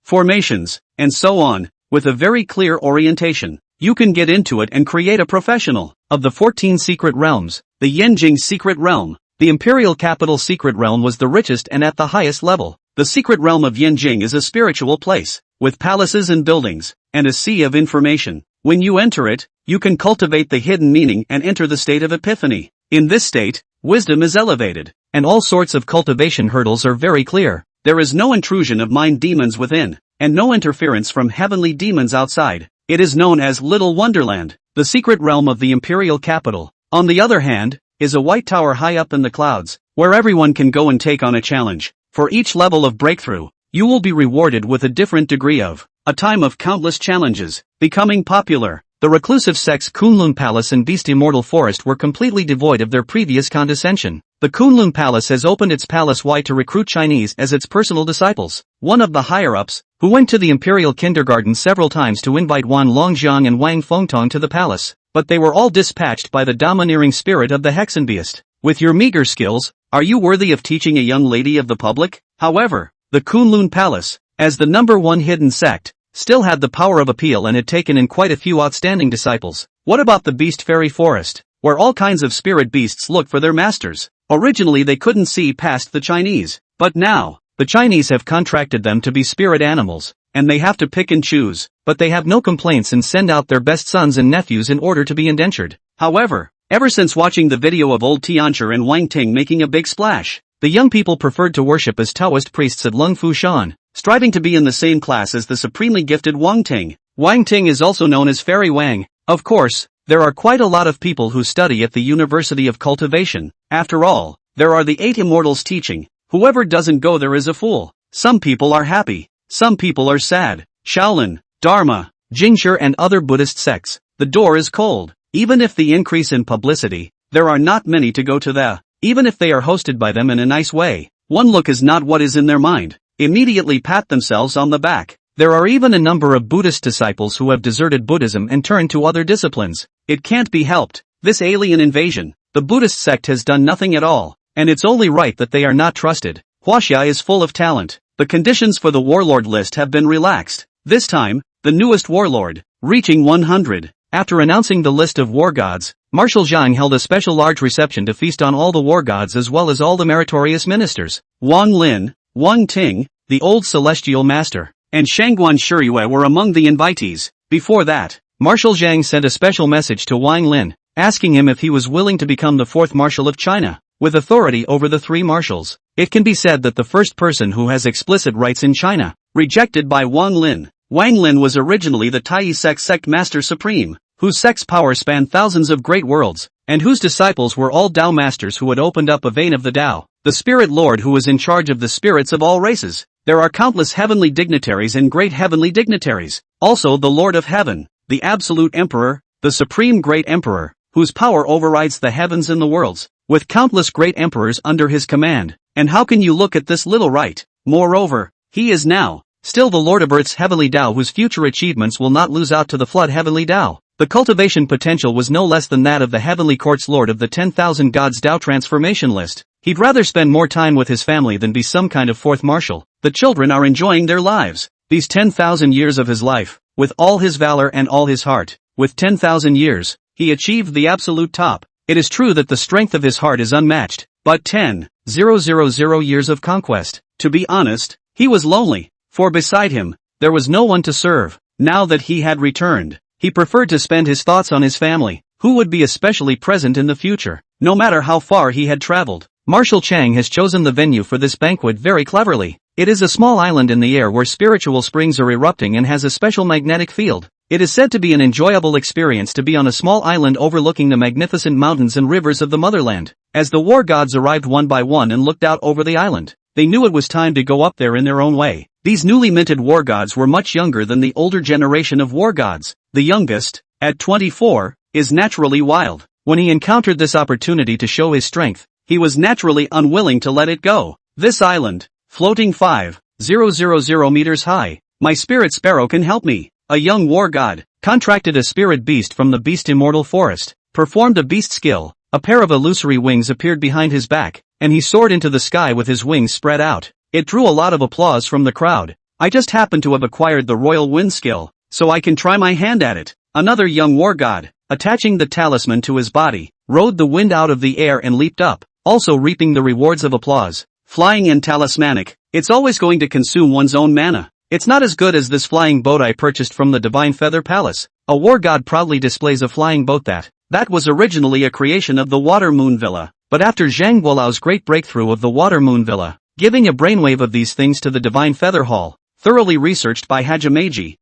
formations, and so on, with a very clear orientation. You can get into it and create a professional. Of the 14 secret realms, the Yanjing secret realm, the imperial capital secret realm was the richest and at the highest level. The secret realm of Yanjing is a spiritual place, with palaces and buildings, and a sea of information. When you enter it, you can cultivate the hidden meaning and enter the state of epiphany. In this state, wisdom is elevated, and all sorts of cultivation hurdles are very clear. There is no intrusion of mind demons within, and no interference from heavenly demons outside. It is known as Little Wonderland. The secret realm of the imperial capital, on the other hand, is a white tower high up in the clouds, where everyone can go and take on a challenge. For each level of breakthrough, you will be rewarded with a different degree of a time of countless challenges. Becoming popular, the reclusive sects Kunlun Palace and Beast Immortal Forest were completely devoid of their previous condescension. The Kunlun Palace has opened its palace wide to recruit Chinese as its personal disciples. One of the higher-ups, who went to the imperial kindergarten several times to invite Wan Longjiang and Wang Fengtong to the palace, but they were all dispatched by the domineering spirit of the Hexenbeast. With your meager skills, are you worthy of teaching a young lady of the public? However, the Kunlun Palace, as the #1 hidden sect, still had the power of appeal and had taken in quite a few outstanding disciples. What about the Beast Fairy Forest, where all kinds of spirit beasts look for their masters? Originally they couldn't see past the Chinese, but now, the Chinese have contracted them to be spirit animals, and they have to pick and choose, but they have no complaints and send out their best sons and nephews in order to be indentured. However, ever since watching the video of old Tianchi and Wang Ting making a big splash, the young people preferred to worship as Taoist priests at Lung Fu Shan, striving to be in the same class as the supremely gifted Wang Ting. Wang Ting is also known as Fairy Wang. Of course, there are quite a lot of people who study at the University of Cultivation. After all, there are the 8 immortals teaching. Whoever doesn't go there is a fool. Some people are happy, some people are sad. Shaolin, Dharma, Jingshi and other Buddhist sects, the door is cold. Even if the increase in publicity, there are not many to go to there. Even if they are hosted by them in a nice way, one look is not what is in their mind. Immediately pat themselves on the back. There are even a number of Buddhist disciples who have deserted Buddhism and turned to other disciplines. It can't be helped. This alien invasion, the Buddhist sect has done nothing at all, and it's only right that they are not trusted. Huaxia is full of talent. The conditions for the warlord list have been relaxed. This time, the newest warlord, reaching 100. After announcing the list of war gods, Marshal Zhang held a special large reception to feast on all the war gods as well as all the meritorious ministers. Wang Lin, Wang Ting, the old celestial master, and Shanguan Shiyue were among the invitees. Before that, Marshal Zhang sent a special message to Wang Lin, asking him if he was willing to become the fourth marshal of China, with authority over the three marshals. It can be said that the first person who has explicit rights in China. Rejected by Wang Lin. Wang Lin was originally the Tai sect master supreme, whose sect's power spanned thousands of great worlds, and whose disciples were all Tao masters who had opened up a vein of the Tao, the spirit lord who was in charge of the spirits of all races. There are countless heavenly dignitaries and great heavenly dignitaries, also the Lord of Heaven, the absolute emperor, the supreme great emperor, whose power overrides the heavens and the worlds, with countless great emperors under his command. And how can you look at this little right? Moreover, he is now still the Lord of Earth's heavenly Tao, whose future achievements will not lose out to the flood heavenly Tao. The cultivation potential was no less than that of the heavenly court's lord of the 10,000 gods Tao transformation list. He'd rather spend more time with his family than be some kind of fourth marshal. The children are enjoying their lives. These 10,000 years of his life, with all his valor and all his heart, with 10,000 years, he achieved the absolute top. It is true that the strength of his heart is unmatched, but 10,000 years of conquest. To be honest, he was lonely, for beside him, there was no one to serve. Now that he had returned, he preferred to spend his thoughts on his family, who would be especially present in the future, no matter how far he had traveled. Marshal Chang has chosen the venue for this banquet very cleverly. It is a small island in the air where spiritual springs are erupting and has a special magnetic field. It is said to be an enjoyable experience to be on a small island overlooking the magnificent mountains and rivers of the motherland. As the war gods arrived one by one and looked out over the island, they knew it was time to go up there in their own way. These newly minted war gods were much younger than the older generation of war gods. The youngest, at 24, is naturally wild. When he encountered this opportunity to show his strength, he was naturally unwilling to let it go. This island, floating 5,000 meters high, my spirit sparrow can help me. A young war god, contracted a spirit beast from the beast immortal forest, performed a beast skill, a pair of illusory wings appeared behind his back, and he soared into the sky with his wings spread out. It drew a lot of applause from the crowd. I just happen to have acquired the royal wind skill, so I can try my hand at it. Another young war god, attaching the talisman to his body, rode the wind out of the air and leaped up, also reaping the rewards of applause. Flying and talismanic, it's always going to consume one's own mana. It's not as good as this flying boat I purchased from the Divine Feather Palace. A war god proudly displays a flying boat that was originally a creation of the Water Moon Villa, but after Zhang Guolao's great breakthrough of the Water Moon Villa, giving a brainwave of these things to the Divine Feather Hall, thoroughly researched by Hajameji,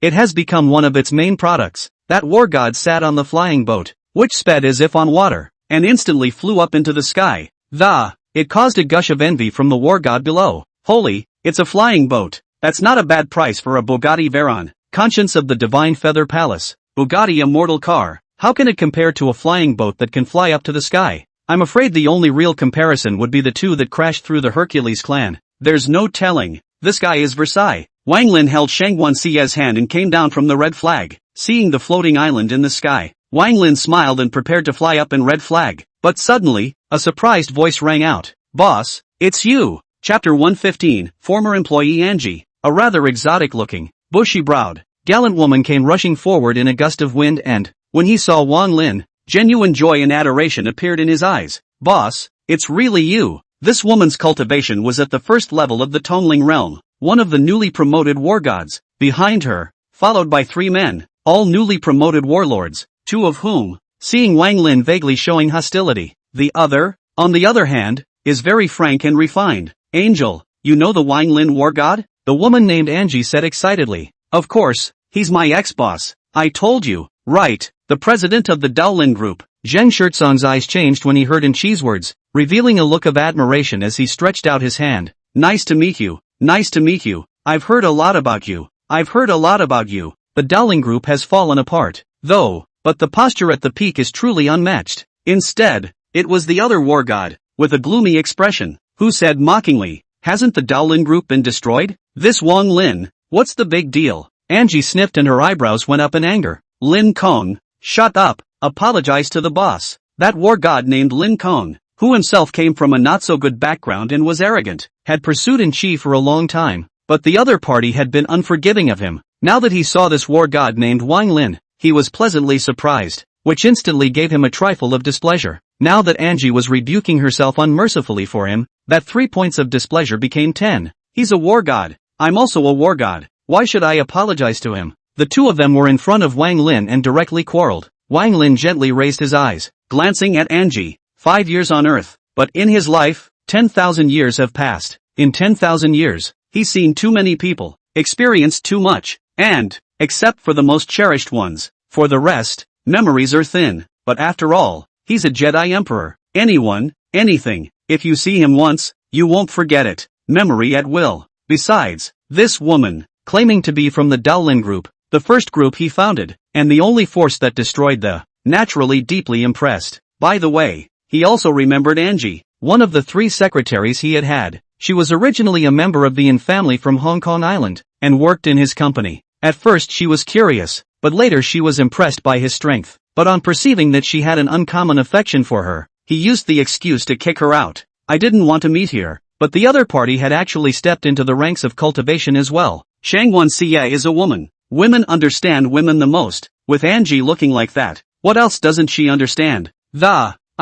it has become one of its main products. That war god sat on the flying boat, which sped as if on water, and instantly flew up into the sky. It caused a gush of envy from the war god below. Holy, it's a flying boat. That's not a bad price for a Bugatti Veyron. Conscience of the Divine Feather Palace. Bugatti immortal car. How can it compare to a flying boat that can fly up to the sky? I'm afraid the only real comparison would be the two that crashed through the Hercules clan. There's no telling. This guy is Versailles. Wang Lin held Shanguan Xi's hand and came down from the red flag. Seeing the floating island in the sky, Wang Lin smiled and prepared to fly up in red flag. But suddenly, a surprised voice rang out. Boss, it's you. Chapter 115, former employee Angie. A rather exotic-looking, bushy-browed, gallant woman came rushing forward in a gust of wind and, when he saw Wang Lin, genuine joy and adoration appeared in his eyes. Boss, it's really you. This woman's cultivation was at the first level of the Tongling realm, one of the newly promoted war gods. Behind her, followed by three men, all newly promoted warlords, two of whom, seeing Wang Lin vaguely showing hostility. The other, on the other hand, is very frank and refined. Angel, you know the Wang Lin war god? The woman named Angie said excitedly. Of course, he's my ex-boss. I told you, right, the president of the Daolin Group. Zheng Shirtsong's eyes changed when he heard Anqi's words, revealing a look of admiration as he stretched out his hand. Nice to meet you, nice to meet you. I've heard a lot about you. I've heard a lot about you. The Daolin Group has fallen apart, though, but the posture at the peak is truly unmatched. Instead, it was the other war god, with a gloomy expression, who said mockingly, hasn't the Daolin Group been destroyed? This Wang Lin, what's the big deal? Angie sniffed and her eyebrows went up in anger. Lin Kong, shut up, apologize to the boss. That war god named Lin Kong, who himself came from a not-so-good background and was arrogant, had pursued Anqi for a long time, but the other party had been unforgiving of him. Now that he saw this war god named Wang Lin, he was pleasantly surprised, which instantly gave him a trifle of displeasure. Now that Angie was rebuking herself unmercifully for him, that 3 points of displeasure became 10. He's a war god. I'm also a war god. Why should I apologize to him? The two of them were in front of Wang Lin and directly quarreled. Wang Lin gently raised his eyes, glancing at Angie. 5 years on Earth. But in his life, 10,000 years have passed. In 10,000 years, he's seen too many people, experienced too much, and, except for the most cherished ones, for the rest, memories are thin. But after all, he's a Jedi Emperor. Anyone, anything, if you see him once, you won't forget it. Memory at will. Besides, this woman, claiming to be from the Daolin group, the first group he founded, and the only force that destroyed the, naturally deeply impressed. By the way, he also remembered Angie, one of the 3 secretaries he had had. She was originally a member of the Yin family from Hong Kong Island, and worked in his company. At first she was curious, but later she was impressed by his strength. But on perceiving that she had an uncommon affection for her, he used the excuse to kick her out. I didn't want to meet here, but the other party had actually stepped into the ranks of cultivation as well. Shanguan Xie is a woman. Women understand women the most. With Angie looking like that, what else doesn't she understand?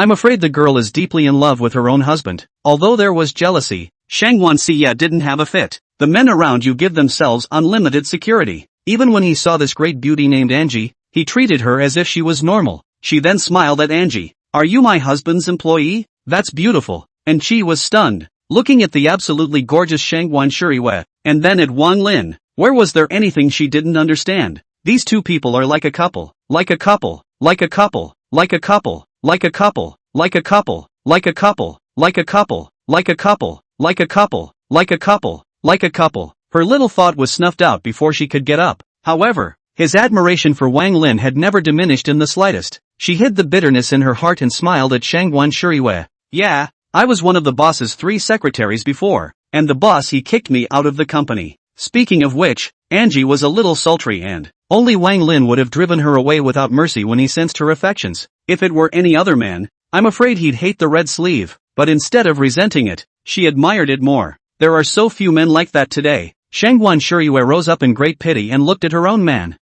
I'm afraid the girl is deeply in love with her own husband. Although there was jealousy, Shanguan Xie didn't have a fit. The men around you give themselves unlimited security. Even when he saw this great beauty named Angie, he treated her as if she was normal. She then smiled at Angie. Are you my husband's employee? That's beautiful. And she was stunned, looking at the absolutely gorgeous Shanguan Shuriwe, and then at Wang Lin. Where was there anything she didn't understand? These two people are like a couple, like a couple, like a couple, like a couple, like a couple, like a couple, like a couple, like a couple, like a couple, like a couple, like a couple, like a couple. Her little thought was snuffed out before she could get up. However, his admiration for Wang Lin had never diminished in the slightest. She hid the bitterness in her heart and smiled at Shanguan Shuriwe. Yeah, I was one of the boss's 3 secretaries before, and the boss he kicked me out of the company. Speaking of which, Angie was a little sultry and only Wang Lin would have driven her away without mercy when he sensed her affections. If it were any other man, I'm afraid he'd hate the red sleeve, but instead of resenting it, she admired it more. There are so few men like that today. Shanguan Shuriwe rose up in great pity and looked at her own man.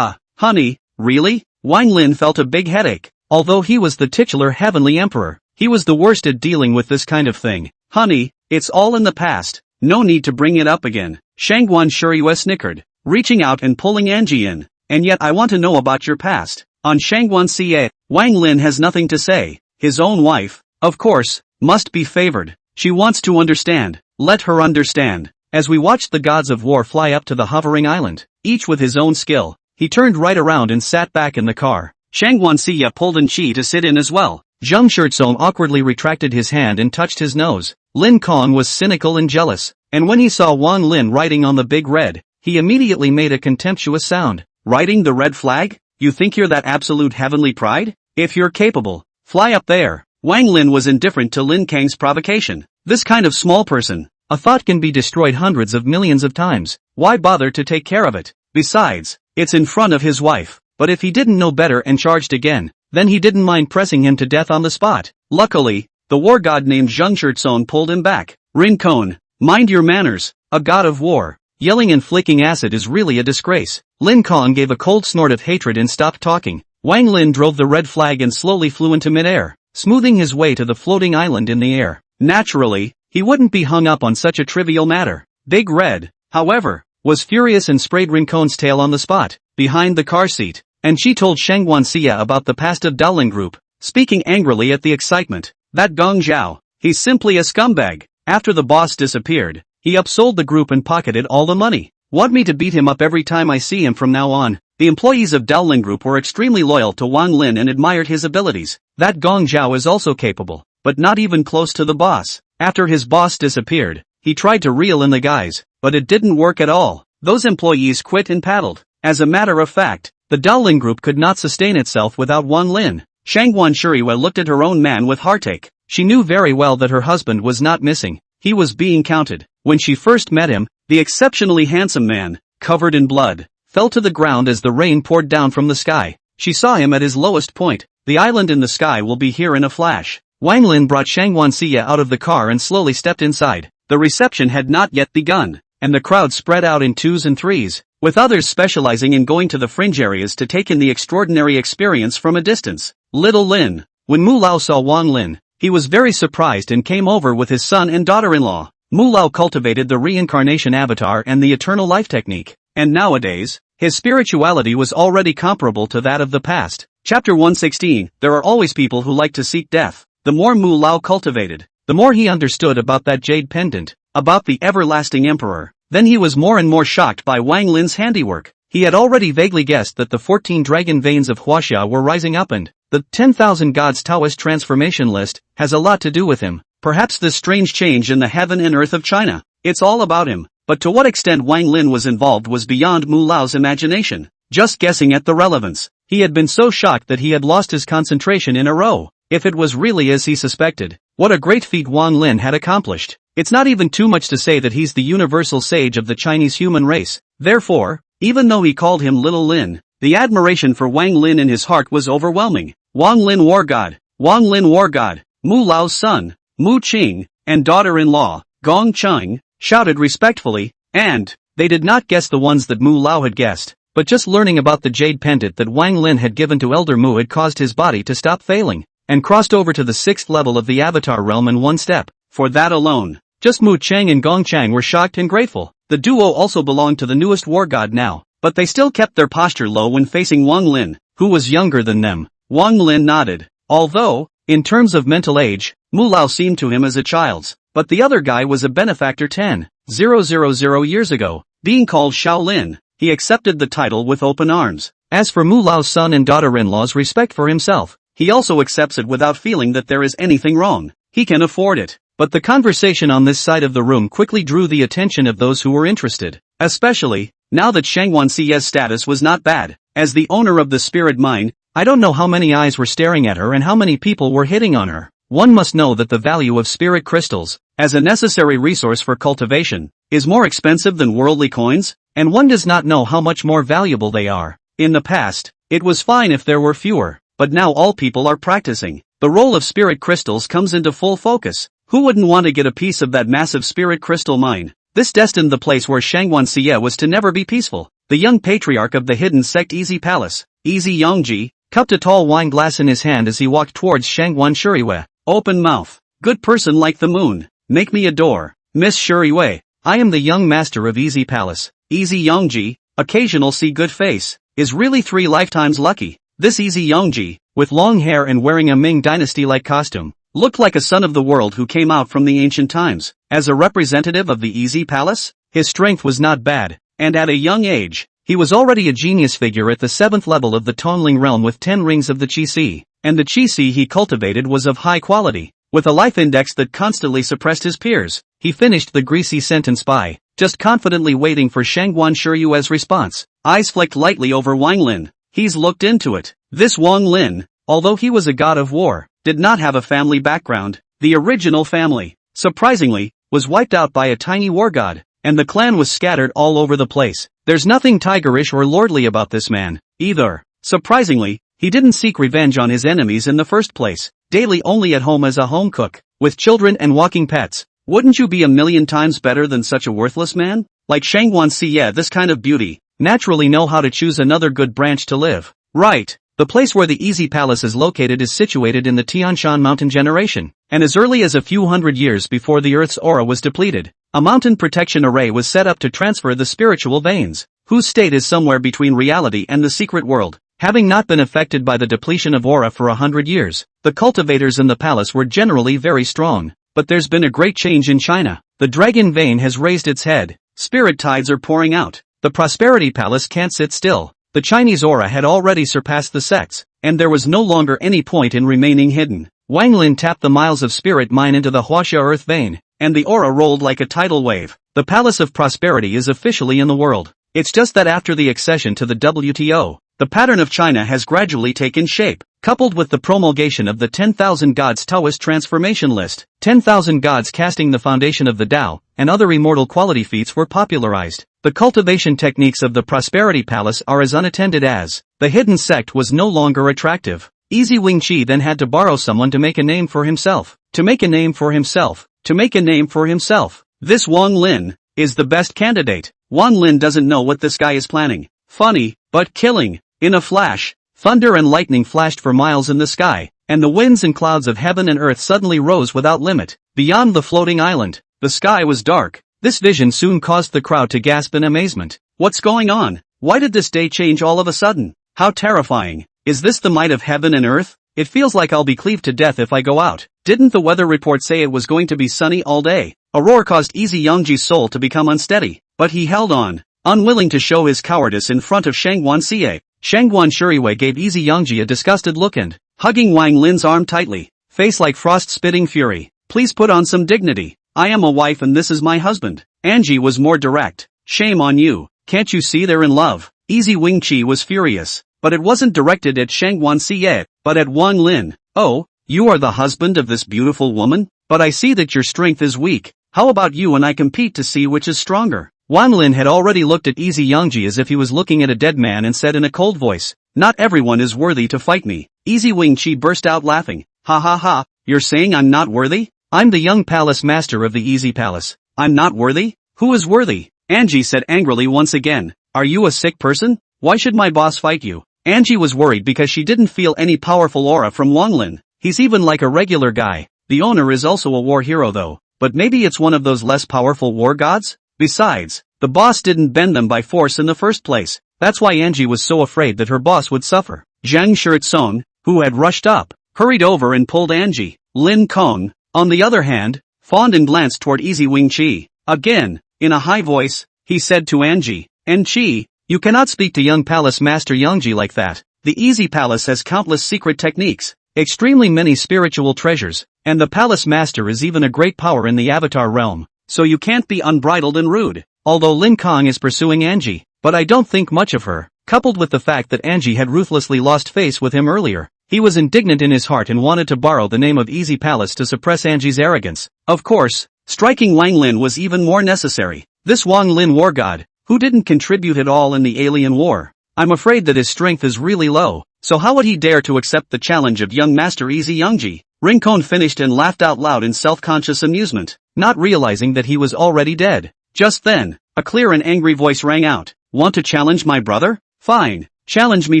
Honey, really? Wang Lin felt a big headache. Although he was the titular heavenly emperor, he was the worst at dealing with this kind of thing. Honey, it's all in the past. No need to bring it up again. Shanguan Shuriwe snickered, reaching out and pulling Angie in. And yet I want to know about your past. On Shanguan Xie, Wang Lin has nothing to say. His own wife, of course, must be favored. She wants to understand. Let her understand. As we watched the gods of war fly up to the hovering island, each with his own skill, he turned right around and sat back in the car. Shanguan Xie pulled in Qi to sit in as well. Zheng Shizong awkwardly retracted his hand and touched his nose. Lin Kong was cynical and jealous, and when he saw Wang Lin writing on the big red, he immediately made a contemptuous sound. Writing the red flag? You think you're that absolute heavenly pride? If you're capable, fly up there. Wang Lin was indifferent to Lin Kang's provocation. This kind of small person, a thought can be destroyed hundreds of millions of times. Why bother to take care of it? Besides, it's in front of his wife. But if he didn't know better and charged again, then he didn't mind pressing him to death on the spot. Luckily, the war god named Zheng Shizong pulled him back. Rincon, mind your manners, a god of war. Yelling and flicking acid is really a disgrace. Lin Kong gave a cold snort of hatred and stopped talking. Wang Lin drove the red flag and slowly flew into midair, smoothing his way to the floating island in the air. Naturally, he wouldn't be hung up on such a trivial matter. Big Red, however, was furious and sprayed Rincon's tail on the spot, behind the car seat, and she told Shanguan Xie about the past of Daolin Group, speaking angrily at the excitement. That Gong Zhao, he's simply a scumbag. After the boss disappeared, he upsold the group and pocketed all the money. Want me to beat him up every time I see him from now on? The employees of Daolin Group were extremely loyal to Wang Lin and admired his abilities. That Gong Zhao is also capable, but not even close to the boss. After his boss disappeared, he tried to reel in the guys, but it didn't work at all. Those employees quit and paddled. As a matter of fact, the Daolin Group could not sustain itself without Wang Lin. Shanguan Shuriwe looked at her own man with heartache. She knew very well that her husband was not missing. He was being counted. When she first met him, the exceptionally handsome man, covered in blood, fell to the ground as the rain poured down from the sky. She saw him at his lowest point. The island in the sky will be here in a flash. Wang Lin brought Shanguan Xie out of the car and slowly stepped inside. The reception had not yet begun, and the crowd spread out in 2s and 3s, with others specializing in going to the fringe areas to take in the extraordinary experience from a distance. Little Lin. When Mu Lao saw Wang Lin, he was very surprised and came over with his son and daughter-in-law. Mu Lao cultivated the reincarnation avatar and the eternal life technique, and nowadays, his spirituality was already comparable to that of the past. Chapter 116, there are always people who like to seek death. The more Mu Lao cultivated, the more he understood about that jade pendant, about the everlasting emperor. Then he was more and more shocked by Wang Lin's handiwork. He had already vaguely guessed that the 14 dragon veins of Huaxia were rising up, and the 10,000 gods Taoist transformation list has a lot to do with him. Perhaps this strange change in the heaven and earth of China. It's all about him. But to what extent Wang Lin was involved was beyond Mu Lao's imagination. Just guessing at the relevance, he had been so shocked that he had lost his concentration in a row. If it was really as he suspected, what a great feat Wang Lin had accomplished. It's not even too much to say that he's the universal sage of the Chinese human race. Therefore, even though he called him Little Lin, the admiration for Wang Lin in his heart was overwhelming. Wang Lin War God, Wang Lin War God, Mu Lao's son, Mu Qing, and daughter-in-law, Gong Cheng, shouted respectfully, and they did not guess the ones that Mu Lao had guessed, but just learning about the jade pendant that Wang Lin had given to Elder Mu had caused his body to stop failing, and crossed over to the 6th level of the avatar realm in one step. For that alone, just Mu Cheng and Gong Cheng were shocked and grateful. The duo also belonged to the newest war god now, but they still kept their posture low when facing Wang Lin, who was younger than them. Wang Lin nodded, although, in terms of mental age, Mu Lao seemed to him as a child's, but the other guy was a benefactor 10,000 years ago, being called Shaolin. He accepted the title with open arms. As for Mu Lao's son and daughter-in-law's respect for himself, he also accepts it without feeling that there is anything wrong. He can afford it. But the conversation on this side of the room quickly drew the attention of those who were interested, especially, now that Shanguan Xie's status was not bad. As the owner of the spirit mine, I don't know how many eyes were staring at her and how many people were hitting on her. One must know that the value of spirit crystals, as a necessary resource for cultivation, is more expensive than worldly coins, and one does not know how much more valuable they are. In the past, it was fine if there were fewer, but now all people are practicing. The role of spirit crystals comes into full focus. Who wouldn't want to get a piece of that massive spirit crystal mine? This destined the place where Shanguan Xie was to never be peaceful. The young patriarch of the hidden sect Easy Palace, Easy Yongji, cupped a tall wine glass in his hand as he walked towards Shanguan Shuriwei. Open mouth. Good person like the moon. Make me adore. Miss Shuriwei. I am the young master of Easy Palace. Easy Yongji, occasional see good face, is really 3 lifetimes lucky. This Easy Yongji, with long hair and wearing a Ming dynasty-like costume, looked like a son of the world who came out from the ancient times. As a representative of the Easy Palace, his strength was not bad, and at a young age, he was already a genius figure at the 7th level of the Tongling realm with 10 rings of the Qi, and the Qi he cultivated was of high quality. With a life index that constantly suppressed his peers, he finished the greasy sentence by just confidently waiting for Shanguan Shuyue's response. Eyes flicked lightly over Wang Lin. He's looked into it. This Wang Lin, although he was a god of war, did not have a family background. The original family, surprisingly, was wiped out by a tiny war god, and the clan was scattered all over the place. There's nothing tigerish or lordly about this man, either. Surprisingly, he didn't seek revenge on his enemies in the first place. Daily only at home as a home cook, with children and walking pets. Wouldn't you be a million times better than such a worthless man? Like Shanguan Xie, this kind of beauty naturally know how to choose another good branch to live. Right. The place where the Easy Palace is located is situated in the Tian Shan mountain generation, and as early as a few hundred years before the Earth's aura was depleted, a mountain protection array was set up to transfer the spiritual veins, whose state is somewhere between reality and the secret world. Having not been affected by the depletion of aura for 100 years, the cultivators in the palace were generally very strong. But there's been a great change in China. The dragon vein has raised its head. Spirit tides are pouring out. The prosperity palace can't sit still. The Chinese aura had already surpassed the sects, and there was no longer any point in remaining hidden. Wang Lin tapped the miles of spirit mine into the Huaxia earth vein, and the aura rolled like a tidal wave. The Palace of Prosperity is officially in the world. It's just that after the accession to the WTO, the pattern of China has gradually taken shape, coupled with the promulgation of the 10,000 Gods Taoist transformation list. 10,000 gods casting the foundation of the Tao, and other immortal quality feats were popularized. The cultivation techniques of the Prosperity Palace are as unattended as the hidden sect was no longer attractive. Easy Wing Chi then had to borrow someone to make a name for himself. To make a name for himself. To make a name for himself. This Wang Lin is the best candidate. Wang Lin doesn't know what this guy is planning. Funny, but killing. In a flash, thunder and lightning flashed for miles in the sky, and the winds and clouds of heaven and earth suddenly rose without limit. Beyond the floating island, The sky was dark. This vision soon caused the crowd to gasp in amazement. What's going on? Why did this day change all of a sudden? How terrifying. Is this the might of heaven and earth? It feels like I'll be cleaved to death if I go out. Didn't the weather report say it was going to be sunny all day? A roar caused Easy Youngji's soul to become unsteady, but he held on, unwilling to show his cowardice in front of Shanguan Xie. Shanguan Shuriwei gave Easy Youngji a disgusted look and, hugging Wang Lin's arm tightly, face like frost-spitting fury. Please put on some dignity. I am a wife and this is my husband. Angie was more direct. Shame on you. Can't you see they're in love? Easy Wingqi was furious, but it wasn't directed at Shanguan Xie, but at Wang Lin. Oh, you are the husband of this beautiful woman? But I see that your strength is weak. How about you and I compete to see which is stronger? Wang Lin had already looked at Easy Youngji as if he was looking at a dead man and said in a cold voice, not everyone is worthy to fight me. Easy Wingqi burst out laughing. Ha ha ha, you're saying I'm not worthy? I'm the young palace master of the Easy Palace. I'm not worthy? Who is worthy? Angie said angrily once again. Are you a sick person? Why should my boss fight you? Angie was worried because she didn't feel any powerful aura from Wang Lin. He's even like a regular guy. The owner is also a war hero though, but maybe it's one of those less powerful war gods? Besides, the boss didn't bend them by force in the first place. That's why Angie was so afraid that her boss would suffer. Zhang Shirtsong, who had rushed up, hurried over and pulled Angie. Lin Kong, on the other hand, fawned and glanced toward Easy Wingqi. Again, in a high voice, he said to Angie, Angie, you cannot speak to young palace master Youngji like that. The Easy Palace has countless secret techniques, extremely many spiritual treasures, and the palace master is even a great power in the avatar realm, so you can't be unbridled and rude. Although Lin Kong is pursuing Angie, but I don't think much of her, coupled with the fact that Angie had ruthlessly lost face with him earlier. He was indignant in his heart and wanted to borrow the name of Easy Palace to suppress Angie's arrogance. Of course, striking Wang Lin was even more necessary. This Wang Lin war god, who didn't contribute at all in the alien war. I'm afraid that his strength is really low, so how would he dare to accept the challenge of young master Easy Youngji? Rincon finished and laughed out loud in self-conscious amusement, not realizing that he was already dead. Just then, a clear and angry voice rang out. Want to challenge my brother? Fine, challenge me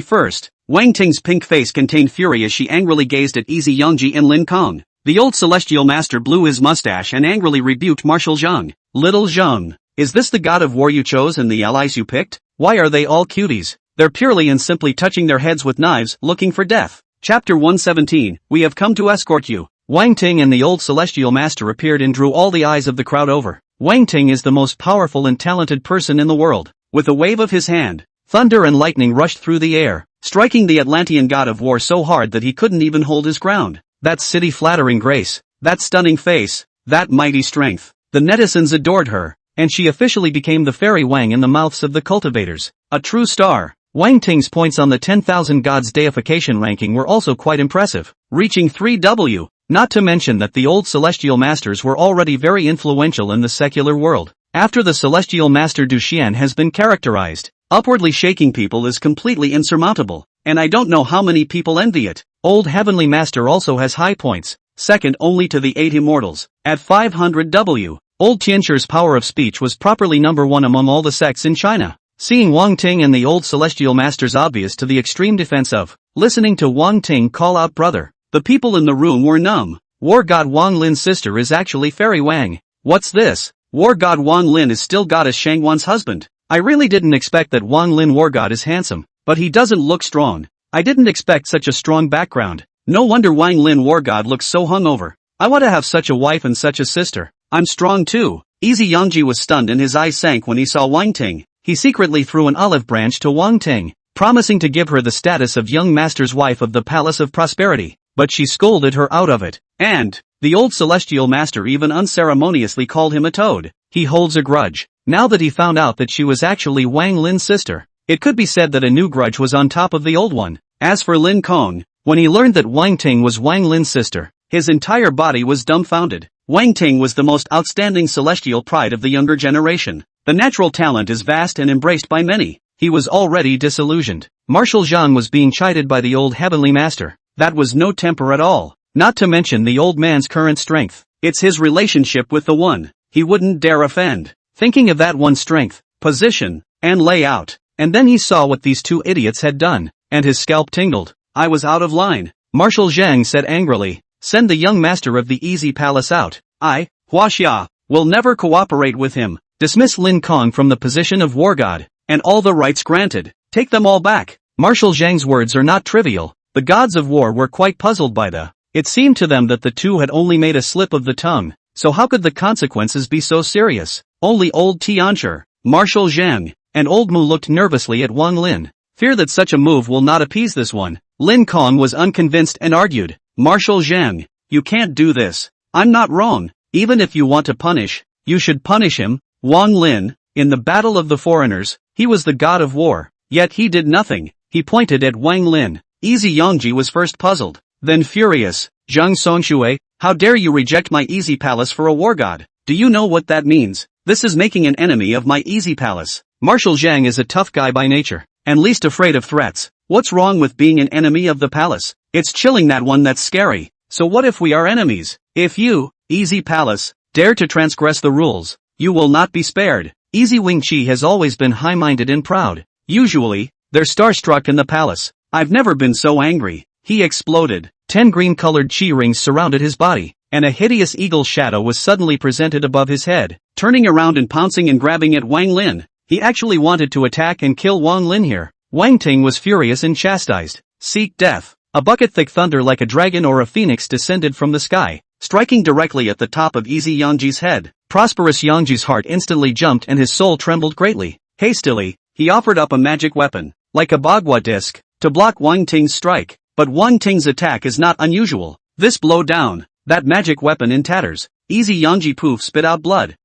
first. Wang Ting's pink face contained fury as she angrily gazed at Easy Youngji and Lin Kong. The old celestial master blew his mustache and angrily rebuked Marshal Zhang. Little Zhang, is this the god of war you chose and the allies you picked? Why are they all cuties? They're purely and simply touching their heads with knives, looking for death. Chapter 117, we have come to escort you. Wang Ting and the old celestial master appeared and drew all the eyes of the crowd over. Wang Ting is the most powerful and talented person in the world. With a wave of his hand, thunder and lightning rushed through the air, striking the Atlantean god of war so hard that he couldn't even hold his ground. That city-flattering grace, that stunning face, that mighty strength. The netizens adored her, and she officially became the fairy Wang in the mouths of the cultivators. A true star. Wang Ting's points on the 10,000 gods deification ranking were also quite impressive, reaching 3W. Not to mention that the old celestial masters were already very influential in the secular world. After the celestial master Duxian has been characterized, upwardly shaking people is completely insurmountable, and I don't know how many people envy it. Old heavenly master also has high points, second only to the 8 immortals, at 500W. Old Tianshir's power of speech was properly number 1 among all the sects in China. Seeing Wang Ting and the old celestial masters obvious to the extreme defense of, listening to Wang Ting call out brother, the people in the room were numb. War god Wang Lin's sister is actually Fairy Wang. What's this? War god Wang Lin is still goddess Shangwan's husband. I really didn't expect that Wang Lin war god is handsome, but he doesn't look strong. I didn't expect such a strong background. No wonder Wang Lin war god looks so hungover. I want to have such a wife and such a sister. I'm strong too. Easy Youngji was stunned and his eyes sank when he saw Wang Ting. He secretly threw an olive branch to Wang Ting, promising to give her the status of young master's wife of the Palace of Prosperity. But she scolded her out of it. And, the old celestial master even unceremoniously called him a toad. He holds a grudge, now that he found out that she was actually Wang Lin's sister. It could be said that a new grudge was on top of the old one. As for Lin Kong, when he learned that Wang Ting was Wang Lin's sister, his entire body was dumbfounded. Wang Ting was the most outstanding celestial pride of the younger generation. The natural talent is vast and embraced by many. He was already disillusioned. Marshal Zhang was being chided by the old heavenly master. That was no temper at all. Not to mention the old man's current strength. It's his relationship with the one. He wouldn't dare offend. Thinking of that one's strength, position, and layout. And then he saw what these two idiots had done, and his scalp tingled. I was out of line. Marshal Zhang said angrily. Send the young master of the Easy Palace out. Huaxia. will never cooperate with him. Dismiss Lin Kong from the position of war god, and all the rights granted. Take them all back. Marshal Zhang's words are not trivial. The gods of war were quite puzzled by it seemed to them that the two had only made a slip of the tongue, so how could the consequences be so serious? Only old Tianchi, Marshal Zhang, and old Mu looked nervously at Wang Lin. Fear that such a move will not appease this one. Lin Kong was unconvinced and argued, Marshal Zhang, you can't do this. I'm not wrong. Even if you want to punish, you should punish him. Wang Lin, in the Battle of the Foreigners, he was the god of war, yet he did nothing. He pointed at Wang Lin. Easy Yangji was first puzzled, then furious. Zhang Songxue, how dare you reject my easy palace for a war god? Do you know what that means? This is making an enemy of my easy palace. Marshal Zhang is a tough guy by nature, and least afraid of threats. What's wrong with being an enemy of the palace? It's chilling that one that's scary. So what if we are enemies? If you, easy palace, dare to transgress the rules, you will not be spared. Easy Wing Chi has always been high-minded and proud. Usually, they're starstruck in the palace. I've never been so angry. He exploded. 10 green-colored chi rings surrounded his body, and a hideous eagle shadow was suddenly presented above his head. Turning around and pouncing and grabbing at Wang Lin, he actually wanted to attack and kill Wang Lin here. Wang Ting was furious and chastised. Seek death. A bucket-thick thunder like a dragon or a phoenix descended from the sky, striking directly at the top of Easy Yangji's head. Prosperous Yangji's heart instantly jumped and his soul trembled greatly. Hastily, he offered up a magic weapon, like a bagua disc, to block Wang Ting's strike. But Wang Ting's attack is not unusual. This blow down, that magic weapon in tatters. Easy Yangji poof spit out blood.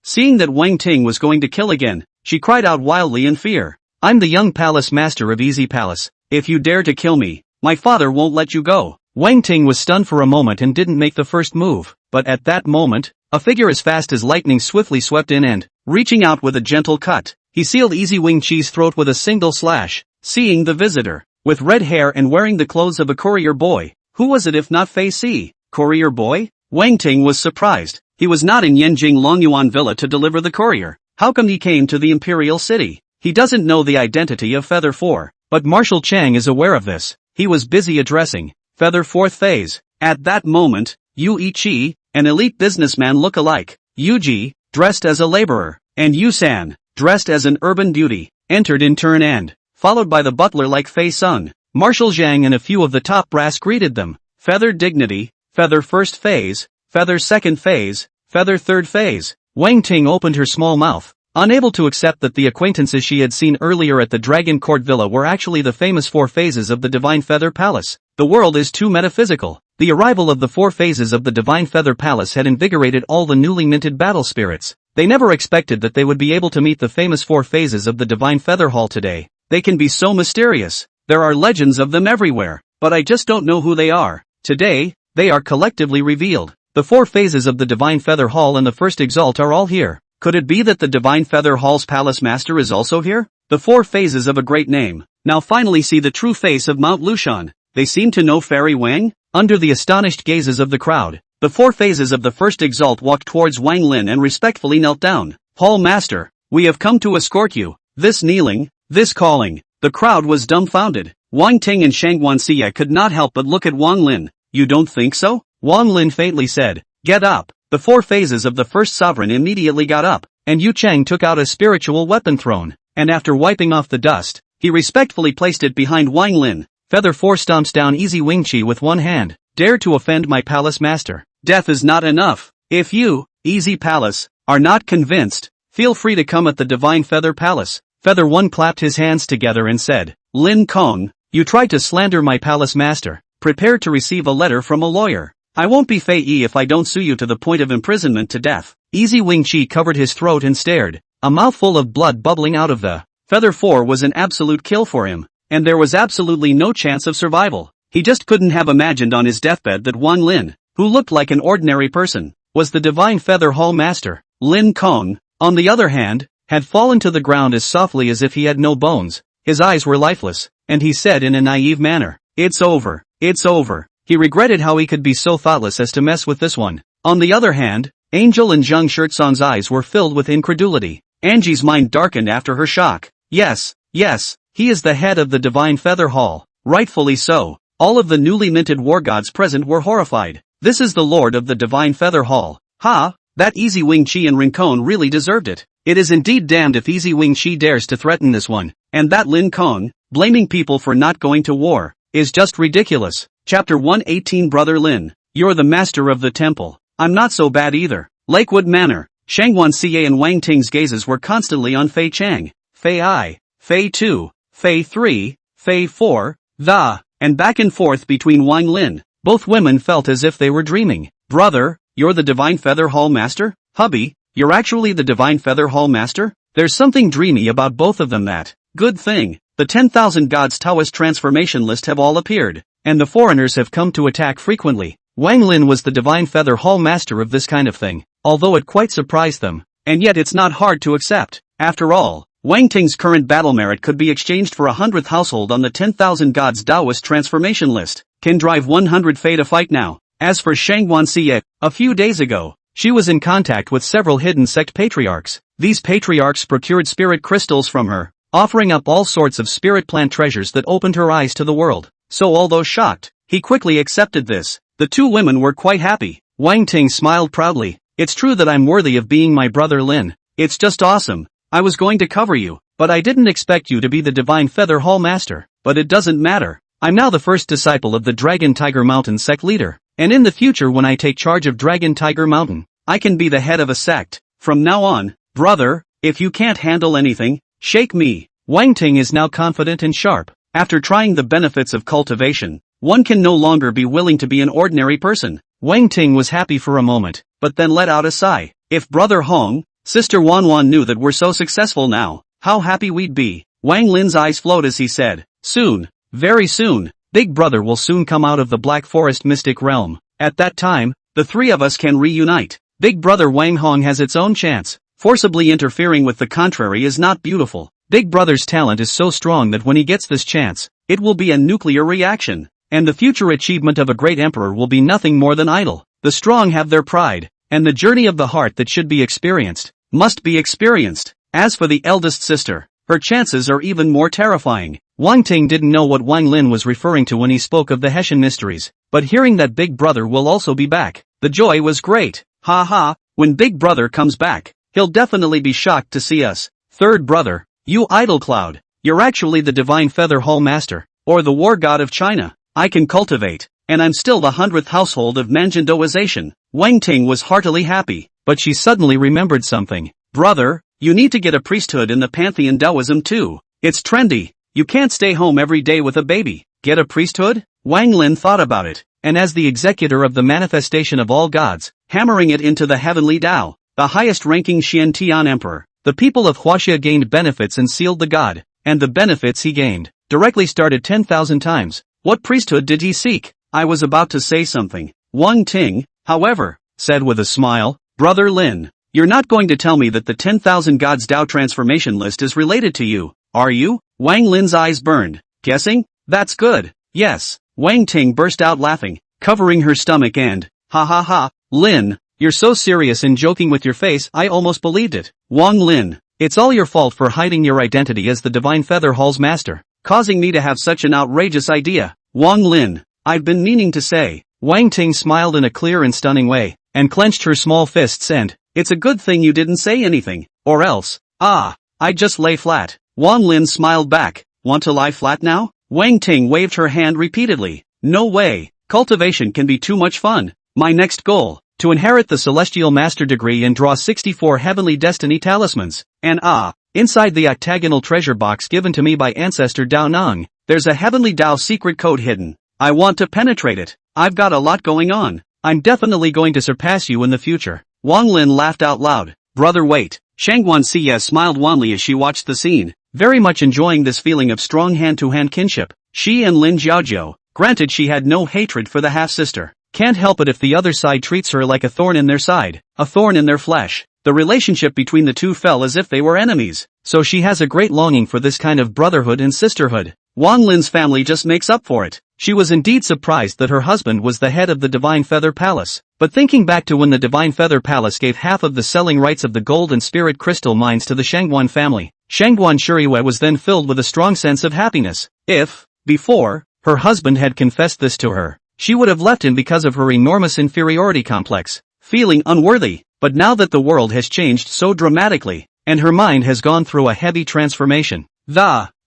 Seeing that Wang Ting was going to kill again, she cried out wildly in fear. I'm the young palace master of Easy Palace. If you dare to kill me, my father won't let you go. Wang Ting was stunned for a moment and didn't make the first move, but at that moment, a figure as fast as lightning swiftly swept in and, reaching out with a gentle cut, he sealed Easy Wing Chi's throat with a single slash. Seeing the visitor, with red hair and wearing the clothes of a courier boy, who was it if not Fei Si? Courier boy? Wang Ting was surprised. He was not in Yanjing Longyuan Villa to deliver the courier. How come he came to the imperial city? He doesn't know the identity of Feather 4. But Marshal Chang is aware of this. He was busy addressing Feather 4th phase. At that moment, Yu Ichi, an elite businessman look-alike, Yuji, dressed as a laborer, and Yu-san, dressed as an urban beauty, entered in turn and, followed by the butler like Fei Sung, Marshal Zhang and a few of the top brass greeted them. Feather dignity, Feather 1st phase, Feather 2nd phase, Feather 3rd phase. Wang Ting opened her small mouth, unable to accept that the acquaintances she had seen earlier at the Dragon Court Villa were actually the famous 4 phases of the Divine Feather Palace. The world is too metaphysical. The arrival of the 4 phases of the Divine Feather Palace had invigorated all the newly minted battle spirits. They never expected that they would be able to meet the famous 4 phases of the Divine Feather Hall today. They can be so mysterious. There are legends of them everywhere, but I just don't know who they are. Today, they are collectively revealed. The 4 phases of the Divine Feather Hall and the First Exalt are all here. Could it be that the Divine Feather Hall's Palace Master is also here? The 4 phases of a great name. Now finally see the true face of Mount Lushan. They seem to know Fairy Wang? Under the astonished gazes of the crowd, the 4 phases of the First Exalt walked towards Wang Lin and respectfully knelt down. Hall Master, we have come to escort you. This kneeling, this calling. The crowd was dumbfounded. Wang Ting and Shanguan Xie could not help but look at Wang Lin. You don't think so? Wang Lin faintly said, get up. The 4 phases of the first sovereign immediately got up, and Yu Chang took out a spiritual weapon throne, and after wiping off the dust, he respectfully placed it behind Wang Lin. Feather 4 stomps down Easy Wing Chi with one hand. Dare to offend my palace master. Death is not enough. If you, Easy Palace, are not convinced, feel free to come at the Divine Feather Palace. Feather 1 clapped his hands together and said, Lin Kong, you tried to slander my palace master. Prepare to receive a letter from a lawyer. I won't be Fei Yi if I don't sue you to the point of imprisonment to death. Easy Wing Chi covered his throat and stared, a mouthful of blood bubbling out of the Feather 4 was an absolute kill for him, and there was absolutely no chance of survival. He just couldn't have imagined on his deathbed that Wang Lin, who looked like an ordinary person, was the Divine Feather Hall Master. Lin Kong, on the other hand, had fallen to the ground as softly as if he had no bones. His eyes were lifeless, and he said in a naive manner, It's over, it's over. He regretted how he could be so thoughtless as to mess with this one. On the other hand, Angel and Zhang Shirtsong's eyes were filled with incredulity. Angie's mind darkened after her shock. Yes, he is the head of the Divine Feather Hall. Rightfully so. All of the newly minted war gods present were horrified. This is the lord of the Divine Feather Hall. Ha, That Easy Wing Chi and Rincon really deserved it. It is indeed damned if Easy Wing Chi dares to threaten this one. And that Lin Kong, blaming people for not going to war, is just ridiculous. Chapter 118 Brother Lin, you're the master of the temple. I'm not so bad either. Lakewood Manor. Shanguan Ca and Wang Ting's gazes were constantly on Fei Chang, Fei I, Fei 2, Fei 3, Fei 4, and back and forth between Wang Lin. Both women felt as if they were dreaming. Brother, you're the Divine Feather Hall Master? Hubby, you're actually the Divine Feather Hall Master? There's something dreamy about both of them. That good thing. The 10,000 Gods Taoist transformation list have all appeared, and the foreigners have come to attack frequently. Wang Lin was the Divine Feather Hall Master of this kind of thing, although it quite surprised them. And yet it's not hard to accept. After all, Wang Ting's current battle merit could be exchanged for a 100th household on the 10,000 Gods Taoist transformation list. Can drive 100 Fei to fight now. As for Shanguan Xie, a few days ago, she was in contact with several hidden sect patriarchs. These patriarchs procured spirit crystals from her, offering up all sorts of spirit plant treasures that opened her eyes to the world. So although shocked, he quickly accepted this. The two women were quite happy. Wang Ting smiled proudly. It's true that I'm worthy of being my brother Lin. It's just awesome. I was going to cover you, but I didn't expect you to be the Divine Feather Hall Master. But it doesn't matter. I'm now the first disciple of the Dragon Tiger Mountain sect leader. And in the future when I take charge of Dragon Tiger Mountain, I can be the head of a sect. From now on, brother, if you can't handle anything, shake me. Wang Ting is now confident and sharp. After trying the benefits of cultivation, one can no longer be willing to be an ordinary person. Wang Ting was happy for a moment, but then let out a sigh. If Brother Hong, Sister Wanwan knew that we're so successful now, how happy we'd be. Wang Lin's eyes flowed as he said, soon, very soon, Big Brother will soon come out of the Black Forest mystic realm. At that time, the three of us can reunite. Big Brother Wang Hong has its own chance. Forcibly interfering with the contrary is not beautiful. Big Brother's talent is so strong that when he gets this chance, it will be a nuclear reaction. And the future achievement of a great emperor will be nothing more than idle. The strong have their pride, and the journey of the heart that should be experienced, must be experienced. As for the eldest sister, her chances are even more terrifying. Wang Ting didn't know what Wang Lin was referring to when he spoke of the Hessian mysteries, but hearing that Big Brother will also be back, the joy was great. Ha ha, when Big Brother comes back, he'll definitely be shocked to see us. Third brother, you idle cloud, you're actually the Divine Feather Hall Master, or the War God of China. I can cultivate, and I'm still the 100th household of Manjandoization. Wang Ting was heartily happy, but she suddenly remembered something. Brother, you need to get a priesthood in the Pantheon Taoism too. It's trendy. You can't stay home every day with a baby. Get a priesthood? Wang Lin thought about it, and as the executor of the manifestation of all gods, hammering it into the heavenly Tao, the highest-ranking Xian Tian emperor, the people of Huaxia gained benefits and sealed the god, and the benefits he gained directly started 10,000 times. What priesthood did he seek? I was about to say something. Wang Ting, however, said with a smile, Brother Lin, you're not going to tell me that the 10,000 Gods Tao transformation list is related to you, are you? Wang Lin's eyes burned. Guessing? That's good. Yes. Wang Ting burst out laughing, covering her stomach and, ha ha ha, Lin, you're so serious and joking with your face I almost believed it. Wang Lin, it's all your fault for hiding your identity as the Divine Feather Hall's master, causing me to have such an outrageous idea. Wang Lin, I've been meaning to say. Wang Ting smiled in a clear and stunning way, and clenched her small fists and, it's a good thing you didn't say anything, or else, I'd just lay flat. Wang Lin smiled back, want to lie flat now? Wang Ting waved her hand repeatedly. No way, cultivation can be too much fun. My next goal, to inherit the Celestial Master degree and draw 64 Heavenly Destiny talismans, and inside the octagonal treasure box given to me by Ancestor Dao Nang, there's a Heavenly Dao secret code hidden. I want to penetrate it. I've got a lot going on. I'm definitely going to surpass you in the future. Wang Lin laughed out loud. Brother wait. Shanguan Xie smiled wanly as she watched the scene, very much enjoying this feeling of strong hand-to-hand kinship. She and Lin Jiaojiu, granted she had no hatred for the half-sister, can't help it if the other side treats her like a thorn in their side, a thorn in their flesh. The relationship between the two fell as if they were enemies, so she has a great longing for this kind of brotherhood and sisterhood. Wang Lin's family just makes up for it. She was indeed surprised that her husband was the head of the Divine Feather Palace, but thinking back to when the Divine Feather Palace gave half of the selling rights of the gold and spirit crystal mines to the Shanguan family, Shanguan Shuriwei was then filled with a strong sense of happiness. If, before, her husband had confessed this to her, she would have left him because of her enormous inferiority complex. feeling unworthy. But now that the world has changed so dramatically, and her mind has gone through a heavy transformation,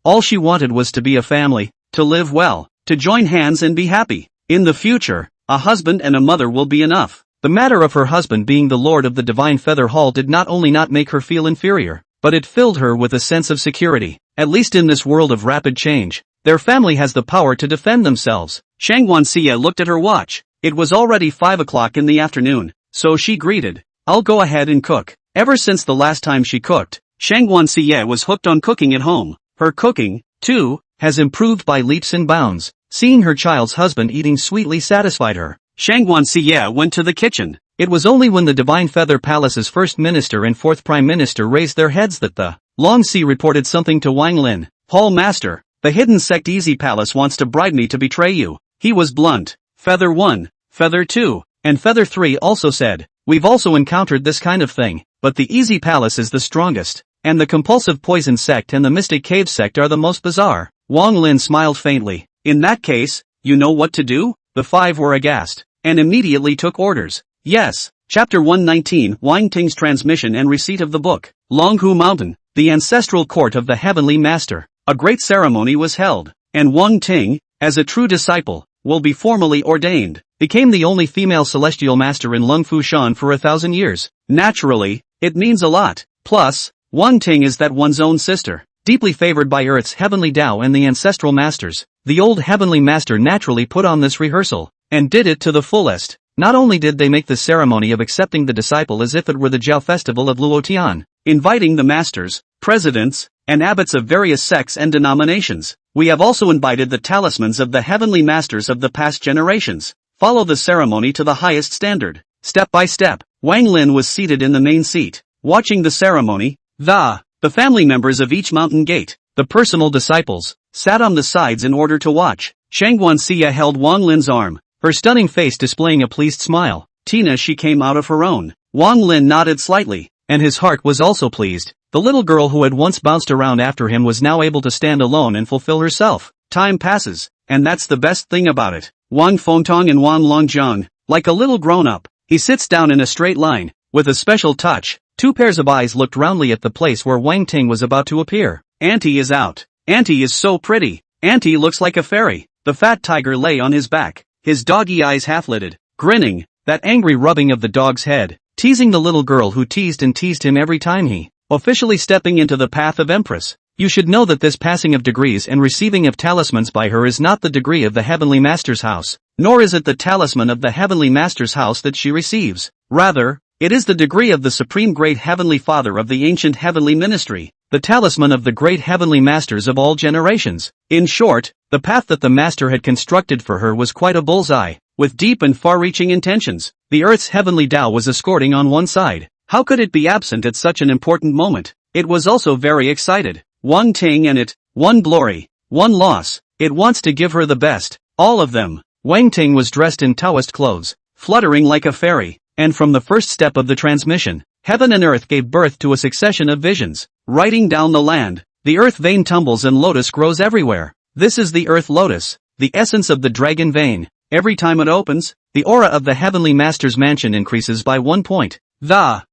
all she wanted was to be a family, to live well, to join hands and be happy. In the future, a husband and a mother will be enough. The matter of her husband being the lord of the Divine Feather Hall did not only not make her feel inferior, but it filled her with a sense of security. At least in this world of rapid change, their family has the power to defend themselves. Shanguan Xie looked at her watch. It was already 5 o'clock in the afternoon, so she greeted, "I'll go ahead and cook." Ever since the last time she cooked, Shanguan Xie was hooked on cooking at home. Her cooking, too, has improved by leaps and bounds. Seeing her child's husband eating sweetly satisfied her. Shanguan Xie went to the kitchen. It was only when the Divine Feather Palace's first minister and fourth prime minister raised their heads that the Long Si reported something to Wang Lin. "Hall Master, the hidden sect Easy Palace wants to bribe me to betray you." He was blunt. Feather 1, Feather 2, and Feather 3 also said, "We've also encountered this kind of thing, but the Easy Palace is the strongest, and the compulsive poison sect and the mystic cave sect are the most bizarre." Wang Lin smiled faintly. "In that case, you know what to do?" The 5 were aghast, and immediately took orders. Yes. Chapter 119 Wang Ting's transmission and receipt of the book. Longhu Mountain, the ancestral court of the Heavenly Master. A great ceremony was held, and Wang Ting, as a true disciple, will be formally ordained, became the only female celestial master in Lungfu Shan for 1,000 years. Naturally, it means a lot. Plus, Wang Ting is that one's own sister, deeply favored by Earth's heavenly Tao and the ancestral masters. The old heavenly master naturally put on this rehearsal, and did it to the fullest. Not only did they make the ceremony of accepting the disciple as if it were the Jiao festival of Luotian, inviting the masters, presidents, and abbots of various sects and denominations, we have also invited the talismans of the heavenly masters of the past generations. Follow the ceremony to the highest standard. Step by step, Wang Lin was seated in the main seat, watching the ceremony. The family members of each mountain gate, the personal disciples, sat on the sides in order to watch. Shanguan Xie held Wang Lin's arm, her stunning face displaying a pleased smile. Tina, she came out of her own. Wang Lin nodded slightly, and his heart was also pleased. The little girl who had once bounced around after him was now able to stand alone and fulfill herself. Time passes, and that's the best thing about it. Wang Fengtong and Wang Longjiang, like a little grown-up, he sits down in a straight line, with a special touch. 2 pairs of eyes looked roundly at the place where Wang Ting was about to appear. Auntie is out. Auntie is so pretty. Auntie looks like a fairy. The fat tiger lay on his back, his doggy eyes half-lidded, grinning, that angry rubbing of the dog's head, teasing the little girl who teased and teased him every time he, officially stepping into the path of Empress. You should know that this passing of degrees and receiving of talismans by her is not the degree of the Heavenly Master's house, nor is it the talisman of the Heavenly Master's house that she receives. Rather, it is the degree of the Supreme Great Heavenly Father of the ancient Heavenly Ministry, the talisman of the Great Heavenly Masters of all generations. In short, the path that the Master had constructed for her was quite a bullseye, with deep and far-reaching intentions. The Earth's Heavenly Tao was escorting on one side. How could it be absent at such an important moment? It was also very excited. Wang Ting and it, one glory, one loss. It wants to give her the best, all of them. Wang Ting was dressed in Taoist clothes, fluttering like a fairy, and from the first step of the transmission, heaven and earth gave birth to a succession of visions. Writing down the land, the earth vein tumbles and lotus grows everywhere. This is the earth lotus, the essence of the dragon vein. Every time it opens, the aura of the Heavenly Master's mansion increases by 1 point.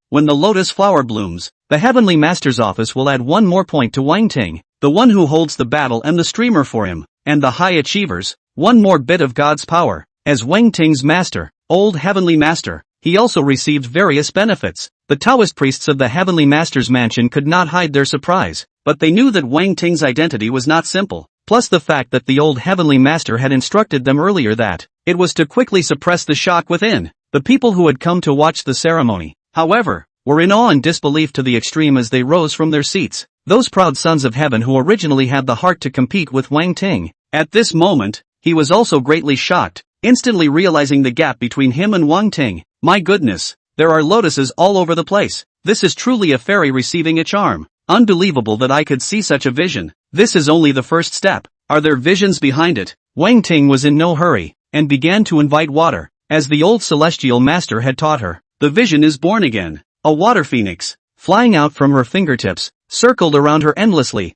When the lotus flower blooms, the Heavenly Master's office will add 1 more point to Wang Ting, the one who holds the battle and the streamer for him, and the high achievers, 1 more bit of God's power. As Wang Ting's master, old Heavenly Master, he also received various benefits. The Taoist priests of the Heavenly Master's mansion could not hide their surprise, but they knew that Wang Ting's identity was not simple, plus the fact that the old Heavenly Master had instructed them earlier that it was to quickly suppress the shock within. The people who had come to watch the ceremony, however, were in awe and disbelief to the extreme as they rose from their seats. Those proud sons of heaven who originally had the heart to compete with Wang Ting. At this moment, he was also greatly shocked, instantly realizing the gap between him and Wang Ting. My goodness, there are lotuses all over the place. This is truly a fairy receiving a charm. Unbelievable that I could see such a vision. This is only the first step. Are there visions behind it? Wang Ting was in no hurry, and began to invite water, as the old celestial master had taught her. The vision is born again. A water phoenix, flying out from her fingertips, circled around her endlessly.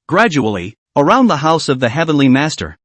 Gradually, around the house of the Heavenly Master.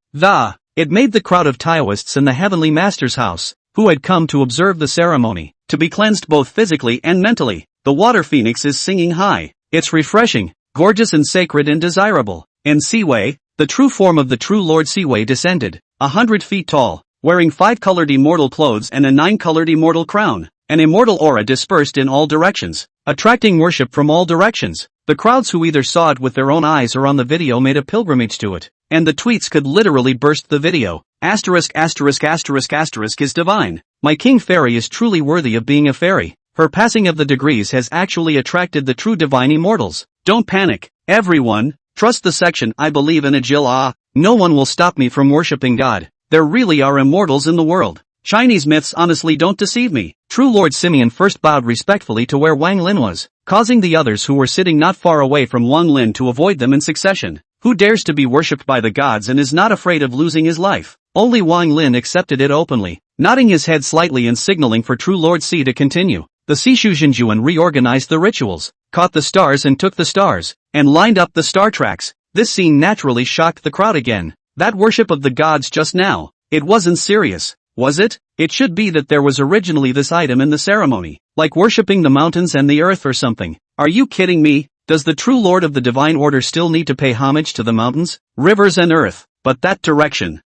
It made the crowd of Taoists in the Heavenly Master's house. who had come to observe the ceremony, to be cleansed both physically and mentally. The water phoenix is singing high. It's refreshing, gorgeous and sacred and desirable. And Siwei, the true form of the true Lord Siwei descended, 100 feet tall, wearing 5-colored immortal clothes and a 9-colored immortal crown. An immortal aura dispersed in all directions, attracting worship from all directions. The crowds who either saw it with their own eyes or on the video made a pilgrimage to it. And the tweets could literally burst the video. Asterisk asterisk asterisk asterisk is divine. My king fairy is truly worthy of being a fairy. Her passing of the degrees has actually attracted the true divine immortals. Don't panic, everyone. Trust the section I believe in Agil. No one will stop me from worshipping God. There really are immortals in the world. Chinese myths honestly don't deceive me. True Lord Simeon first bowed respectfully to where Wang Lin was, causing the others who were sitting not far away from Wang Lin to avoid them in succession. Who dares to be worshipped by the gods and is not afraid of losing his life? Only Wang Lin accepted it openly, nodding his head slightly and signaling for True Lord Si to continue. The Sishu Jinjuan reorganized the rituals, caught the stars and took the stars, and lined up the star tracks. This scene naturally shocked the crowd again. That worship of the gods just now, it wasn't serious. Was it? It should be that there was originally this item in the ceremony, like worshipping the mountains and the earth or something. Are you kidding me? Does the true lord of the divine order still need to pay homage to the mountains, rivers and earth? But that direction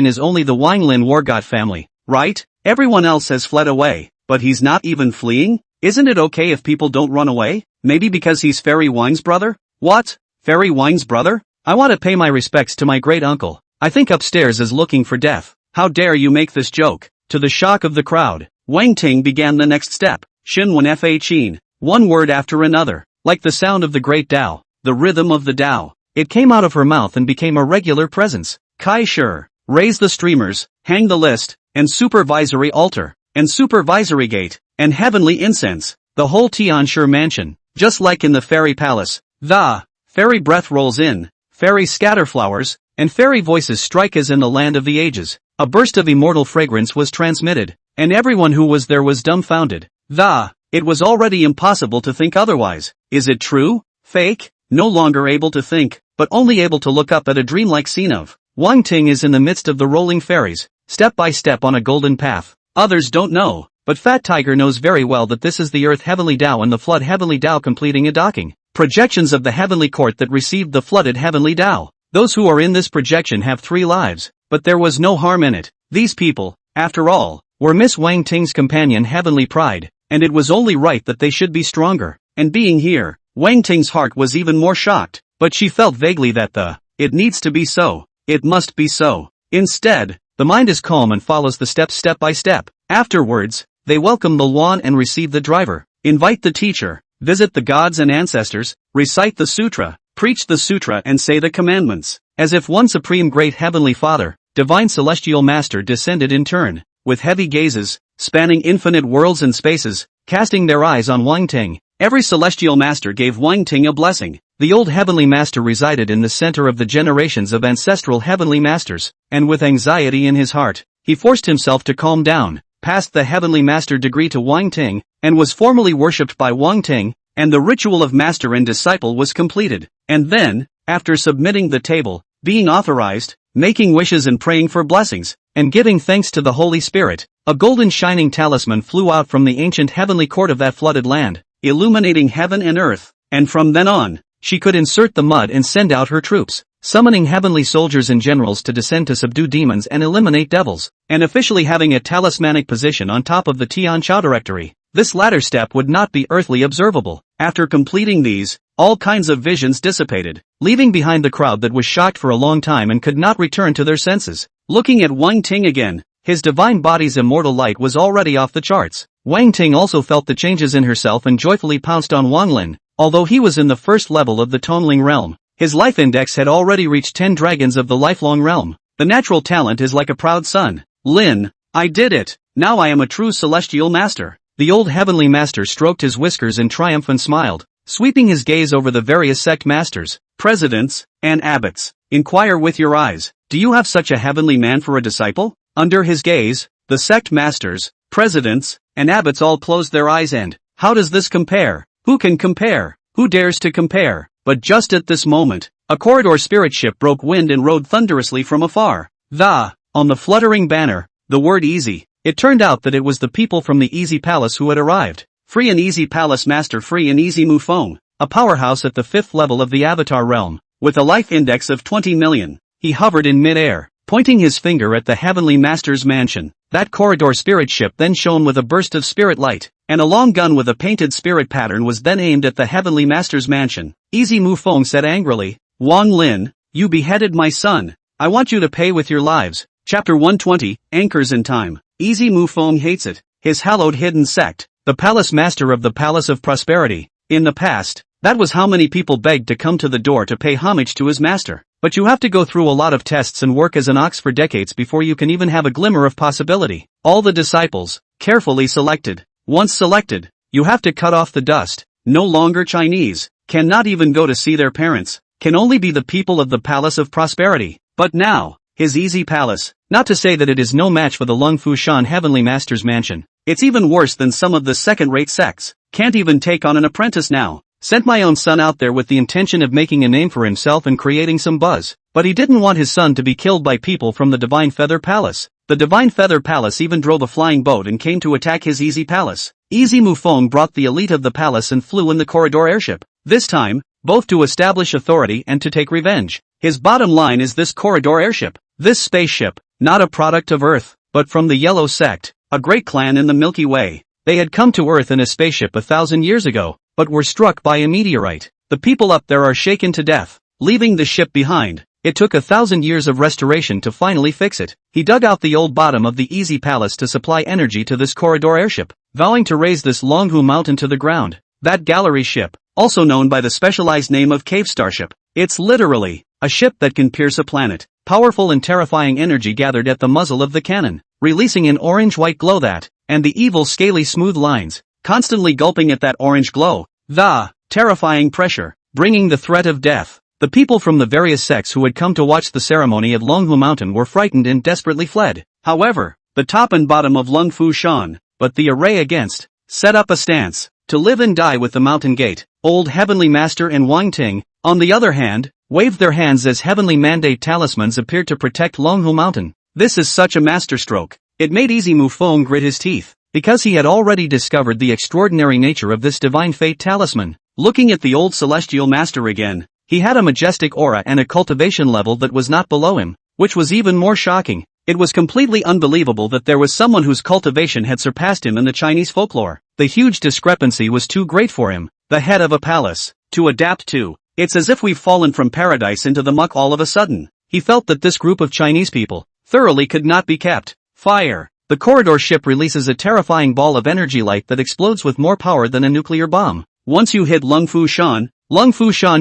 is only the Wang Lin war god family, right? Everyone else has fled away, but he's not even fleeing? Isn't it okay if people don't run away? Maybe because he's Fairy Wang's brother? What? Fairy Wang's brother? I want to pay my respects to my great uncle. I think upstairs is looking for death. How dare you make this joke? To the shock of the crowd, Wang Ting began the next step. Shanguan fa chin. One word after another, like the sound of the great Tao, the rhythm of the Tao. It came out of her mouth and became a regular presence. Kai Shur. Raise the streamers, hang the list, and supervisory altar, and supervisory gate, and heavenly incense. The whole Tianshur mansion, just like in the fairy palace. The fairy breath rolls in, fairy scatter flowers, and fairy voices strike as in the land of the ages. A burst of immortal fragrance was transmitted, and everyone who was there was dumbfounded. It was already impossible to think otherwise. Is it true? Fake? No longer able to think, but only able to look up at a dreamlike scene of Wang Ting is in the midst of the rolling fairies, step by step on a golden path. Others don't know, but Fat Tiger knows very well that this is the Earth Heavenly Tao and the Flood Heavenly Tao completing a docking. Projections of the Heavenly Court that received the flooded Heavenly Tao. Those who are in this projection have 3 lives, but there was no harm in it. These people, after all, were Miss Wang Ting's companion Heavenly Pride, and it was only right that they should be stronger. And being here, Wang Ting's heart was even more shocked, but she felt vaguely that it needs to be so. It must be so. Instead, the mind is calm and follows the steps step by step. Afterwards, they welcome the Luan and receive the driver, invite the teacher, visit the gods and ancestors, recite the sutra, preach the sutra and say the commandments. As if one supreme great heavenly father, divine celestial master descended in turn, with heavy gazes, spanning infinite worlds and spaces, casting their eyes on Wang Ting. Every celestial master gave Wang Ting a blessing. The old heavenly master resided in the center of the generations of ancestral heavenly masters, and with anxiety in his heart, he forced himself to calm down, passed the heavenly master degree to Wang Ting, and was formally worshipped by Wang Ting, and the ritual of master and disciple was completed. And then, after submitting the table, being authorized, making wishes and praying for blessings, and giving thanks to the Holy Spirit, a golden shining talisman flew out from the ancient heavenly court of that flooded land, illuminating heaven and earth, and from then on, she could insert the mud and send out her troops, summoning heavenly soldiers and generals to descend to subdue demons and eliminate devils, and officially having a talismanic position on top of the Tian Chao Directory. This latter step would not be earthly observable. After completing these, all kinds of visions dissipated, leaving behind the crowd that was shocked for a long time and could not return to their senses. Looking at Wang Ting again, his divine body's immortal light was already off the charts. Wang Ting also felt the changes in herself and joyfully pounced on Wang Lin. Although he was in the first level of the Tonling realm, his life index had already reached 10 dragons of the lifelong realm. The natural talent is like a proud son. Lin, I did it. Now I am a true celestial master. The old heavenly master stroked his whiskers in triumph and smiled, sweeping his gaze over the various sect masters, presidents, and abbots. Inquire with your eyes, do you have such a heavenly man for a disciple? Under his gaze, the sect masters, presidents, and abbots all closed their eyes and, how does this compare? Who can compare? Who dares to compare? But just at this moment, a corridor spirit ship broke wind and rode thunderously from afar. On the fluttering banner, the word easy, It turned out that it was the people from the Easy Palace who had arrived. Free and Easy Palace Master Free and Easy Mufong, a powerhouse at the 5th level of the Avatar realm, with a life index of 20 million. He hovered in mid-air, pointing his finger at the Heavenly Master's mansion. That corridor spirit ship then shone with a burst of spirit light, and a long gun with a painted spirit pattern was then aimed at the Heavenly Master's mansion. Easy Mufong said angrily, "Wang Lin, you beheaded my son. I want you to pay with your lives." Chapter 120, Anchors in Time. Easy Mufong hates it. His hallowed hidden sect, the Palace Master of the Palace of Prosperity. In the past, that was how many people begged to come to the door to pay homage to his master. But you have to go through a lot of tests and work as an ox for decades before you can even have a glimmer of possibility. All the disciples, carefully selected. Once selected, you have to cut off the dust. No longer Chinese, cannot even go to see their parents, can only be the people of the Palace of Prosperity. But now, his Easy Palace, not to say that it is no match for the Lung Fu Shan Heavenly Master's mansion. It's even worse than some of the second-rate sects. Can't even take on an apprentice now. Sent my own son out there with the intention of making a name for himself and creating some buzz. But he didn't want his son to be killed by people from the Divine Feather Palace. The Divine Feather Palace even drove a flying boat and came to attack his Easy Palace. Easy Mufong brought the elite of the palace and flew in the corridor airship. This time, both to establish authority and to take revenge. His bottom line is this corridor airship. This spaceship, not a product of Earth, but from the Yellow Sect, a great clan in the Milky Way. They had come to Earth in a spaceship 1,000 years ago, but were struck by a meteorite. The people up there are shaken to death, leaving the ship behind. It took 1,000 years of restoration to finally fix it. He dug out the old bottom of the Easy Palace to supply energy to this corridor airship, vowing to raise this Longhu mountain to the ground. That gallery ship, also known by the specialized name of Cave Starship. It's literally a ship that can pierce a planet. Powerful and terrifying energy gathered at the muzzle of the cannon, releasing an orange-white glow that, and the evil scaly smooth lines, constantly gulping at that orange glow. The terrifying pressure, bringing the threat of death. The people from the various sects who had come to watch the ceremony at Longhu Mountain were frightened and desperately fled. However, the top and bottom of Lung Fu Shan, but the array against, set up a stance, to live and die with the Mountain Gate. Old Heavenly Master and Wang Ting, on the other hand, waved their hands as heavenly mandate talismans appeared to protect Longhu Mountain. This is such a masterstroke. It made Easy Mufong grit his teeth, because he had already discovered the extraordinary nature of this divine fate talisman. Looking at the old celestial master again, he had a majestic aura and a cultivation level that was not below him, which was even more shocking. It was completely unbelievable that there was someone whose cultivation had surpassed him in the Chinese folklore. The huge discrepancy was too great for him, the head of a palace, to adapt to. It's as if we've fallen from paradise into the muck all of a sudden. He felt that this group of Chinese people, thoroughly could not be kept. Fire. The corridor ship releases a terrifying ball of energy light that explodes with more power than a nuclear bomb. Once you hit Lung Fu Shan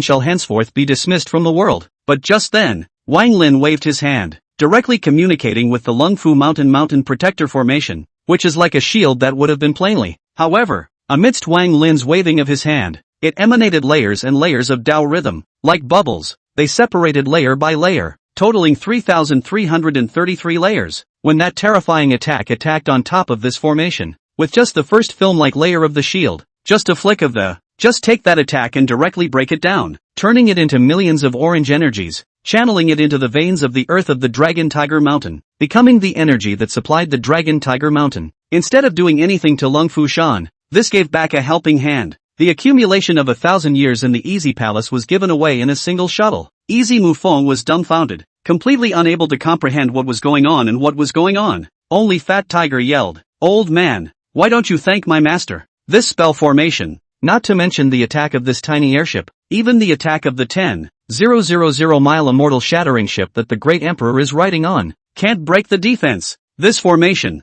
shall henceforth be dismissed from the world. But just then, Wang Lin waved his hand, directly communicating with the Lung Fu Mountain Protector Formation, which is like a shield that would have been plainly. However, amidst Wang Lin's waving of his hand, it emanated layers and layers of Tao rhythm, like bubbles. They separated layer by layer, totaling 3,333 layers. When that terrifying attack attacked on top of this formation, with just the first film-like layer of the shield, just a flick of the, just take that attack and directly break it down, turning it into millions of orange energies, channeling it into the veins of the earth of the Dragon Tiger Mountain, becoming the energy that supplied the Dragon Tiger Mountain. Instead of doing anything to Lung Fu Shan, this gave back a helping hand. The accumulation of 1,000 years in the Easy Palace was given away in a single shuttle. Easy Mufong was dumbfounded, completely unable to comprehend what was going on and what was going on. Only Fat Tiger yelled, "Old man, why don't you thank my master?" This spell formation, not to mention the attack of this tiny airship, even the attack of the 10,000 mile immortal shattering ship that the great emperor is riding on, can't break the defense. This formation,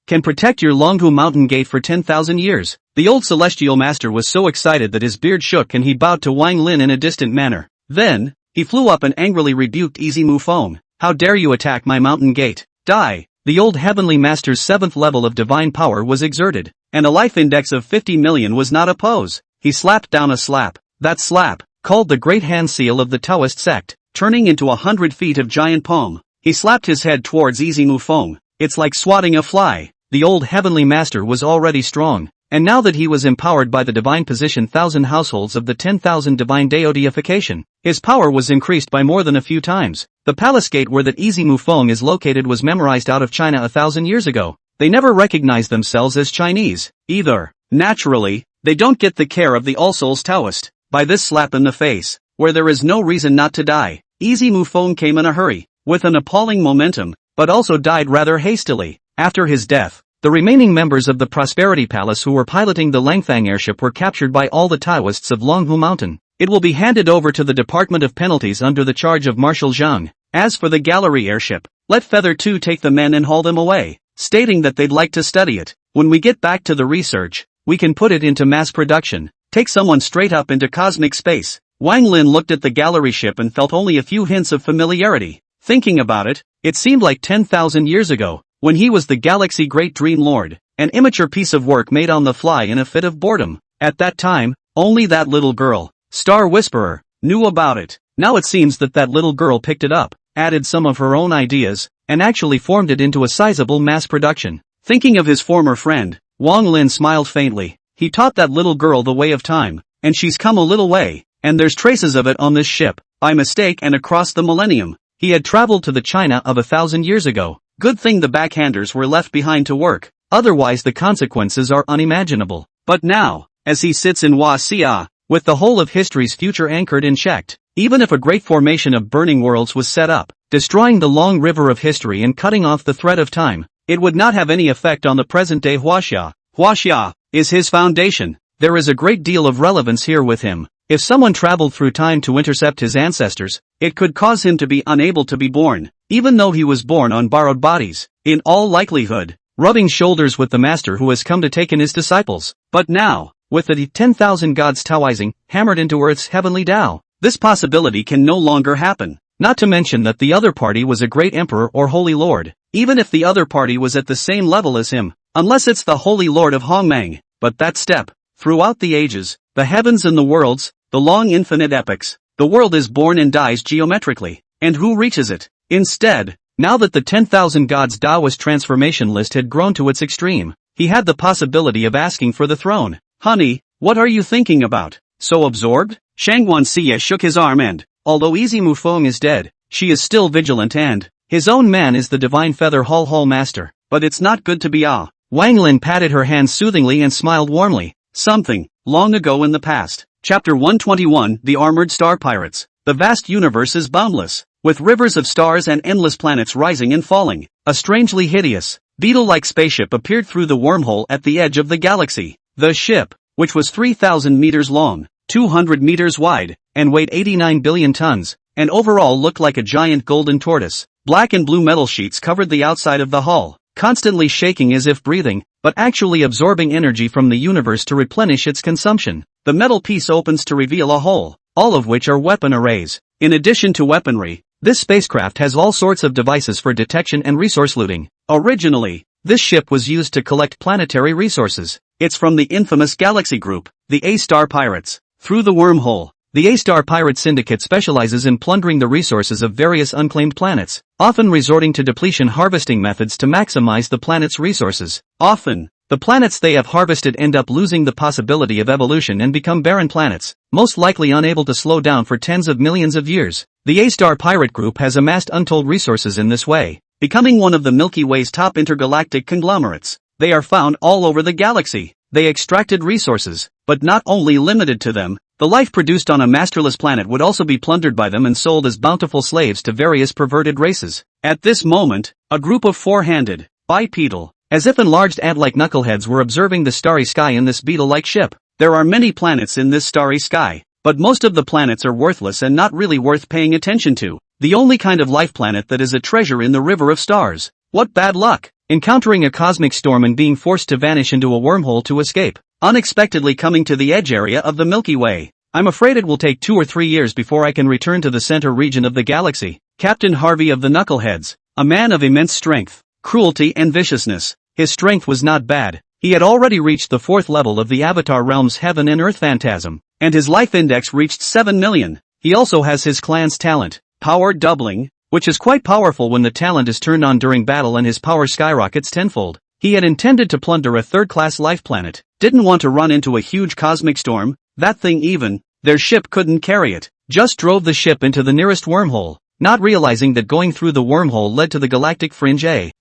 can protect your Longhu Mountain Gate for 10,000 years. The old celestial master was so excited that his beard shook and he bowed to Wang Lin in a distant manner. Then, he flew up and angrily rebuked Easy Mufong. "How dare you attack my mountain gate? Die!" The old heavenly master's 7th level of divine power was exerted, and a life index of 50 million was not a pose. He slapped down a slap. That slap, called the Great Hand Seal of the Taoist sect, turning into 100 feet of giant palm. He slapped his head towards Easy Mufong. It's like swatting a fly. The old heavenly master was already strong, and now that he was empowered by the divine position 1,000 households of the 10,000 divine Dao deification, his power was increased by more than a few times. The palace gate where that Easy Mufong is located was memorized out of China 1,000 years ago. they never recognize themselves as Chinese, either. Naturally, they don't get the care of the All Souls Taoist. By this slap in the face, where there is no reason not to die, Easy Mufeng came in a hurry, with an appalling momentum, but also died rather hastily. After his death, the remaining members of the Prosperity Palace who were piloting the Langfang airship were captured by all the Taoists of Longhu Mountain. It will be handed over to the Department of Penalties under the charge of Marshal Zhang. As for the gallery airship, let Feather 2 take the men and haul them away, stating that they'd like to study it. When we get back to the research, we can put it into mass production. Take someone straight up into cosmic space. Wang Lin looked at the gallery ship and felt only a few hints of familiarity. Thinking about it, it seemed like 10,000 years ago, when he was the Galaxy Great Dream Lord, an immature piece of work made on the fly in a fit of boredom. At that time, only that little girl, Star Whisperer, knew about it. Now it seems that that little girl picked it up, added some of her own ideas, and actually formed it into a sizable mass production. Thinking of his former friend, Wang Lin smiled faintly. He taught that little girl the way of time, and she's come a little way, and there's traces of it on this ship, by mistake and across the millennium. He had traveled to the China of 1,000 years ago. Good thing the backhanders were left behind to work, otherwise the consequences are unimaginable. But now, as he sits in Hua Xia, with the whole of history's future anchored and checked, even if a great formation of burning worlds was set up, destroying the long river of history and cutting off the thread of time, it would not have any effect on the present-day Huaxia. Huaxia is his foundation. There is a great deal of relevance here with him. If someone traveled through time to intercept his ancestors, it could cause him to be unable to be born, even though he was born on borrowed bodies, in all likelihood, rubbing shoulders with the master who has come to take in his disciples. But now, with the 10,000 gods Taoizing hammered into Earth's heavenly Tao, this possibility can no longer happen. Not to mention that the other party was a great emperor or holy lord, even if the other party was at the same level as him, unless it's the holy lord of Hongmang. But that step, throughout the ages, the heavens and the worlds, the long infinite epochs, the world is born and dies geometrically, and who reaches it? Instead, now that the 10,000 gods Taoist transformation list had grown to its extreme, he had the possibility of asking for the throne. Honey, what are you thinking about? So absorbed? Shanguan Xie shook his arm and, although Easy Mufeng is dead, she is still vigilant and, his own man is the divine feather hall master, but it's not good to be Wang Lin patted her hand soothingly and smiled warmly. Something, long ago in the past. Chapter 121, The Armored Star Pirates. The vast universe is boundless, with rivers of stars and endless planets rising and falling. A strangely hideous, beetle-like spaceship appeared through the wormhole at the edge of the galaxy. The ship, which was 3,000 meters long, 200 meters wide, and weighed 89 billion tons, and overall looked like a giant golden tortoise. Black and blue metal sheets covered the outside of the hull, constantly shaking as if breathing, but actually absorbing energy from the universe to replenish its consumption. The metal piece opens to reveal a hole, all of which are weapon arrays. In addition to weaponry, this spacecraft has all sorts of devices for detection and resource looting. Originally, this ship was used to collect planetary resources. It's from the infamous Galaxy Group, the A-Star Pirates. Through the wormhole, the A-Star Pirate Syndicate specializes in plundering the resources of various unclaimed planets, often resorting to depletion harvesting methods to maximize the planet's resources. Often, the planets they have harvested end up losing the possibility of evolution and become barren planets, most likely unable to slow down for tens of millions of years. The A-Star Pirate Group has amassed untold resources in this way, becoming one of the Milky Way's top intergalactic conglomerates. They are found all over the galaxy. They extracted resources, but not only limited to them. The life produced on a masterless planet would also be plundered by them and sold as bountiful slaves to various perverted races. At this moment, a group of four-handed, bipedal, as if enlarged ant-like knuckleheads were observing the starry sky in this beetle-like ship. There are many planets in this starry sky, but most of the planets are worthless and not really worth paying attention to. The only kind of life planet that is a treasure in the river of stars. What bad luck! Encountering a cosmic storm and being forced to vanish into a wormhole to escape. Unexpectedly coming to the edge area of the Milky Way. I'm afraid it will take 2 or 3 years before I can return to the center region of the galaxy. Captain Harvey of the Knuckleheads, a man of immense strength, cruelty and viciousness. His strength was not bad. He had already reached the 4th level of the Avatar Realm's Heaven and Earth Phantasm, and his life index reached 7 million. He also has his clan's talent, Power Doubling, which is quite powerful when the talent is turned on during battle and his power skyrockets tenfold. He had intended to plunder a third-class life planet, didn't want to run into a huge cosmic storm, that thing even, their ship couldn't carry it, just drove the ship into the nearest wormhole, not realizing that going through the wormhole led to the galactic fringe A.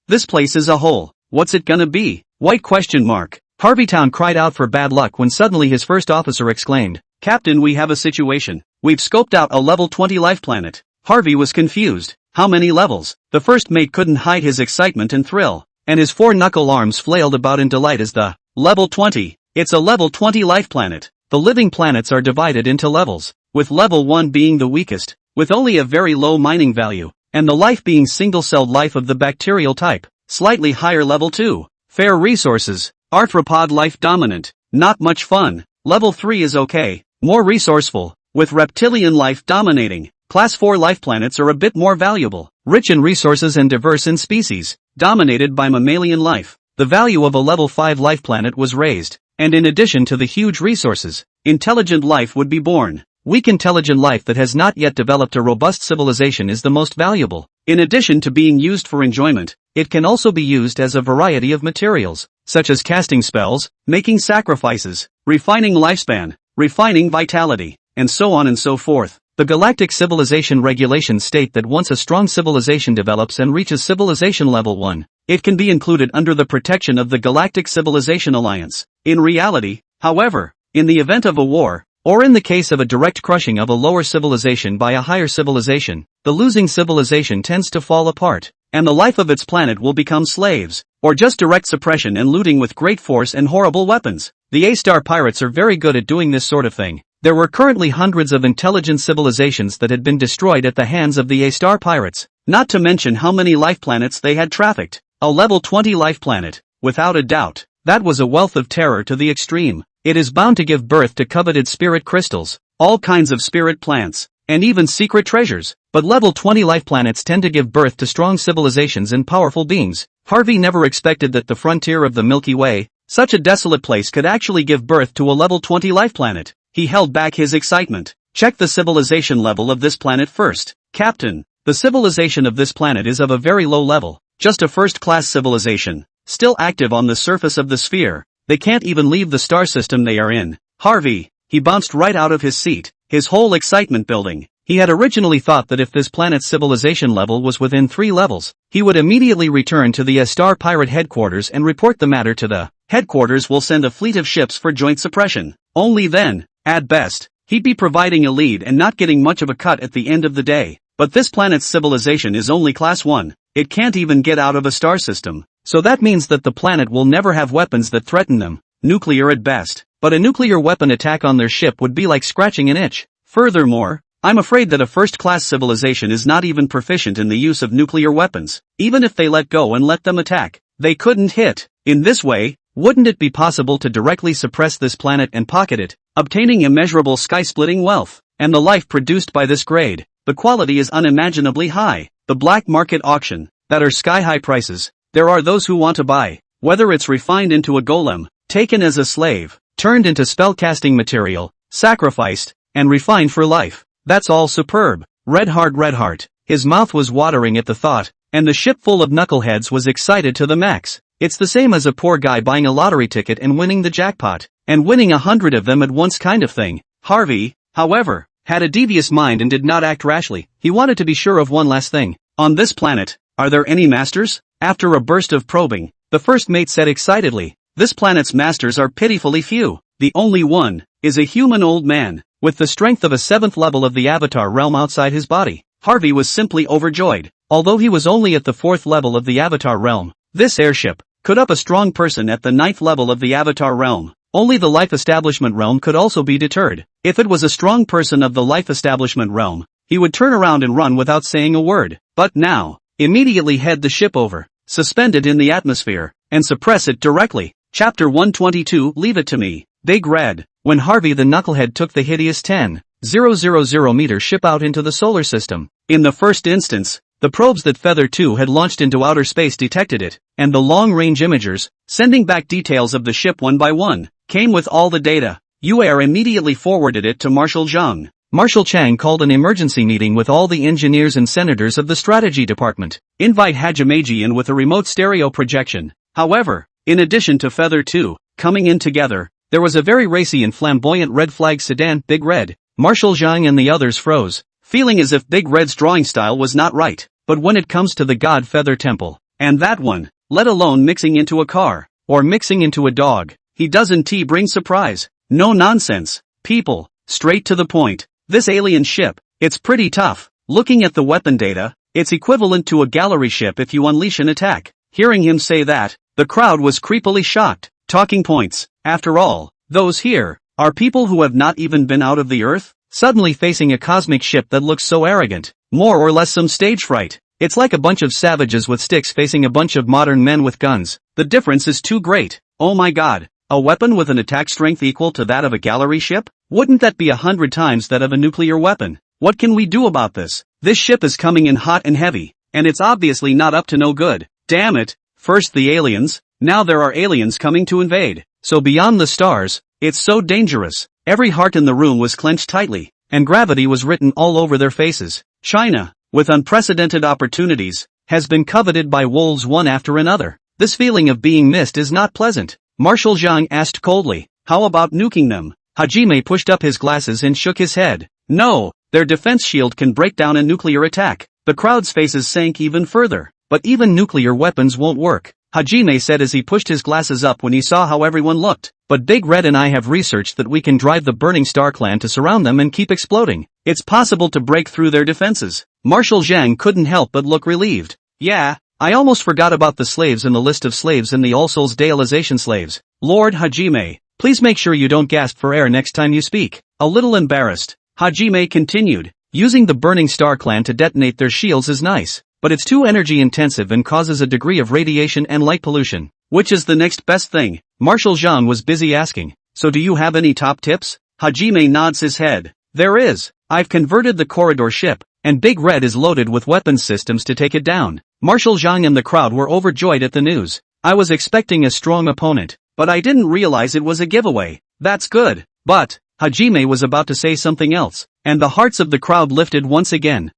This place is a hole. What's it gonna be? White question mark. Harveytown cried out for bad luck when suddenly his first officer exclaimed, Captain, we have a situation. We've scoped out a level 20 life planet. Harvey was confused. How many levels? The first mate couldn't hide his excitement and thrill, and his four knuckle arms flailed about in delight as the level 20. It's a level 20 life planet. The living planets are divided into levels, with level 1 being the weakest, with only a very low mining value, and the life being single-celled life of the bacterial type. Slightly higher level 2. Fair resources. Arthropod life dominant. Not much fun. Level 3 is okay. More resourceful, with reptilian life dominating. Class 4 life planets are a bit more valuable. Rich in resources and diverse in species. Dominated by mammalian life. The value of a level 5 life planet was raised, and in addition to the huge resources, intelligent life would be born. Weak intelligent life that has not yet developed a robust civilization is the most valuable. In addition to being used for enjoyment, it can also be used as a variety of materials, such as casting spells, making sacrifices, refining lifespan, refining vitality, and so on and so forth. The Galactic Civilization regulations state that once a strong civilization develops and reaches civilization level 1, it can be included under the protection of the Galactic Civilization Alliance. In reality, however, in the event of a war, or in the case of a direct crushing of a lower civilization by a higher civilization, the losing civilization tends to fall apart, and the life of its planet will become slaves, or just direct suppression and looting with great force and horrible weapons. The A-star pirates are very good at doing this sort of thing. There were currently hundreds of intelligent civilizations that had been destroyed at the hands of the A-star pirates, not to mention how many life planets they had trafficked. A level 20 life planet, without a doubt, that was a wealth of terror to the extreme. It is bound to give birth to coveted spirit crystals, all kinds of spirit plants, and even secret treasures. But level 20 life planets tend to give birth to strong civilizations and powerful beings. Harvey never expected that the frontier of the Milky Way, such a desolate place, could actually give birth to a level 20 life planet. He held back his excitement. Check the civilization level of this planet first. Captain, the civilization of this planet is of a very low level, just a first-class civilization, still active on the surface of the sphere. They can't even leave the star system they are in. Harvey, he bounced right out of his seat, his whole excitement building. He had originally thought that if this planet's civilization level was within 3 levels, he would immediately return to the A-star pirate headquarters and report the matter to the headquarters. Will send a fleet of ships for joint suppression. Only then, at best, he'd be providing a lead and not getting much of a cut at the end of the day. But this planet's civilization is only class 1. It can't even get out of a star system. So that means that the planet will never have weapons that threaten them. Nuclear at best. But a nuclear weapon attack on their ship would be like scratching an itch. Furthermore, I'm afraid that a first-class civilization is not even proficient in the use of nuclear weapons. Even if they let go and let them attack, they couldn't hit. In this way, wouldn't it be possible to directly suppress this planet and pocket it, obtaining immeasurable sky-splitting wealth? And the life produced by this grade, the quality is unimaginably high. The black market auction, that are sky-high prices. There are those who want to buy, whether it's refined into a golem, taken as a slave, turned into spellcasting material, sacrificed, and refined for life. That's all superb. Redheart. His mouth was watering at the thought, and the ship full of knuckleheads was excited to the max. It's the same as a poor guy buying a lottery ticket and winning the jackpot, and winning 100 of them at once kind of thing. Harvey, however, had a devious mind and did not act rashly. He wanted to be sure of one last thing. On this planet, are there any masters? After a burst of probing, the first mate said excitedly, this planet's masters are pitifully few. The only one is a human old man, with the strength of a 7th level of the Avatar realm outside his body. Harvey was simply overjoyed. Although he was only at the 4th level of the Avatar realm, this airship could up a strong person at the 9th level of the Avatar realm. Only the Life Establishment realm could also be deterred. If it was a strong person of the Life Establishment realm, he would turn around and run without saying a word. But now, immediately head the ship over, suspend it in the atmosphere, and suppress it directly. Chapter 122, Leave It to Me. Big Red. When Harvey the Knucklehead took the hideous 10,000 meter ship out into the solar system, in the first instance, the probes that Feather 2 had launched into outer space detected it, and the long-range imagers, sending back details of the ship one by one, came with all the data. UAR immediately forwarded it to Marshal Zhang. Marshal Chang called an emergency meeting with all the engineers and senators of the strategy department. Invite Hajimeji in with a remote stereo projection. However, in addition to Feather 2, coming in together, there was a very racy and flamboyant red flag sedan, Big Red. Marshal Zhang and the others froze, feeling as if Big Red's drawing style was not right. But when it comes to the God Feather Temple, And that one, let alone mixing into a car, or mixing into a dog. He doesn't bring surprise. No nonsense. People, straight to the point. This alien ship, it's pretty tough. Looking at the weapon data, it's equivalent to a gallery ship if you unleash an attack. Hearing him say that, the crowd was creepily shocked. Talking points. After all, those here, are people who have not even been out of the Earth? Suddenly facing a cosmic ship that looks so arrogant. More or less some stage fright. It's like a bunch of savages with sticks facing a bunch of modern men with guns. The difference is too great. Oh my god. A weapon with an attack strength equal to that of a gallery ship? Wouldn't that be 100 times that of a nuclear weapon? What can we do about this? This ship is coming in hot and heavy, and it's obviously not up to no good. Damn it. First the aliens, now there are aliens coming to invade. So beyond the stars, it's so dangerous. Every heart in the room was clenched tightly, and gravity was written all over their faces. China, with unprecedented opportunities, has been coveted by wolves one after another. This feeling of being missed is not pleasant. Marshal Zhang asked coldly, how about nuking them? Hajime pushed up his glasses and shook his head. No, their defense shield can break down a nuclear attack. The crowd's faces sank even further. But even nuclear weapons won't work, Hajime said as he pushed his glasses up when he saw how everyone looked. But Big Red and I have researched that we can drive the Burning Star clan to surround them and keep exploding. It's possible to break through their defenses. Marshal Zhang couldn't help but look relieved. Yeah, I almost forgot about the slaves in the list of slaves in the All Souls Dealization slaves. Lord Hajime, please make sure you don't gasp for air next time you speak. A little embarrassed, Hajime continued. Using the Burning Star clan to detonate their shields is nice, but it's too energy intensive and causes a degree of radiation and light pollution. Which is the next best thing? Marshal Zhang was busy asking. So do you have any top tips? Hajime nods his head. There is. I've converted the corridor ship, and Big Red is loaded with weapons systems to take it down. Marshal Zhang and the crowd were overjoyed at the news. I was expecting a strong opponent, but I didn't realize it was a giveaway. That's good. But, Hajime was about to say something else, and the hearts of the crowd lifted once again.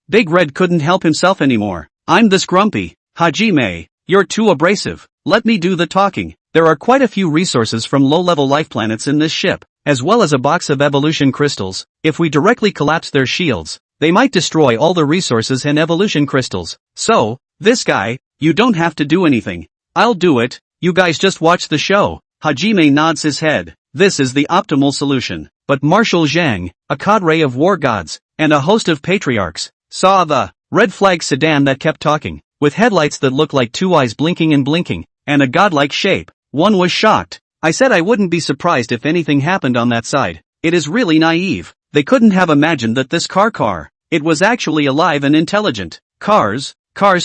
Big Red couldn't help himself anymore. I'm this grumpy. Hajime, you're too abrasive. Let me do the talking. There are quite a few resources from low-level life planets in this ship, as well as a box of evolution crystals. If we directly collapse their shields, they might destroy all the resources and evolution crystals. So, this guy, you don't have to do anything. I'll do it. You guys just watch the show. Hajime nods his head. This is the optimal solution. But Marshal Zhang, a cadre of war gods, and a host of patriarchs, saw the red flag sedan that kept talking, with headlights that looked like two eyes blinking and blinking, and a godlike shape. One was shocked. I said I wouldn't be surprised if anything happened on that side. It is really naive. They couldn't have imagined that this car, it was actually alive and intelligent. Cars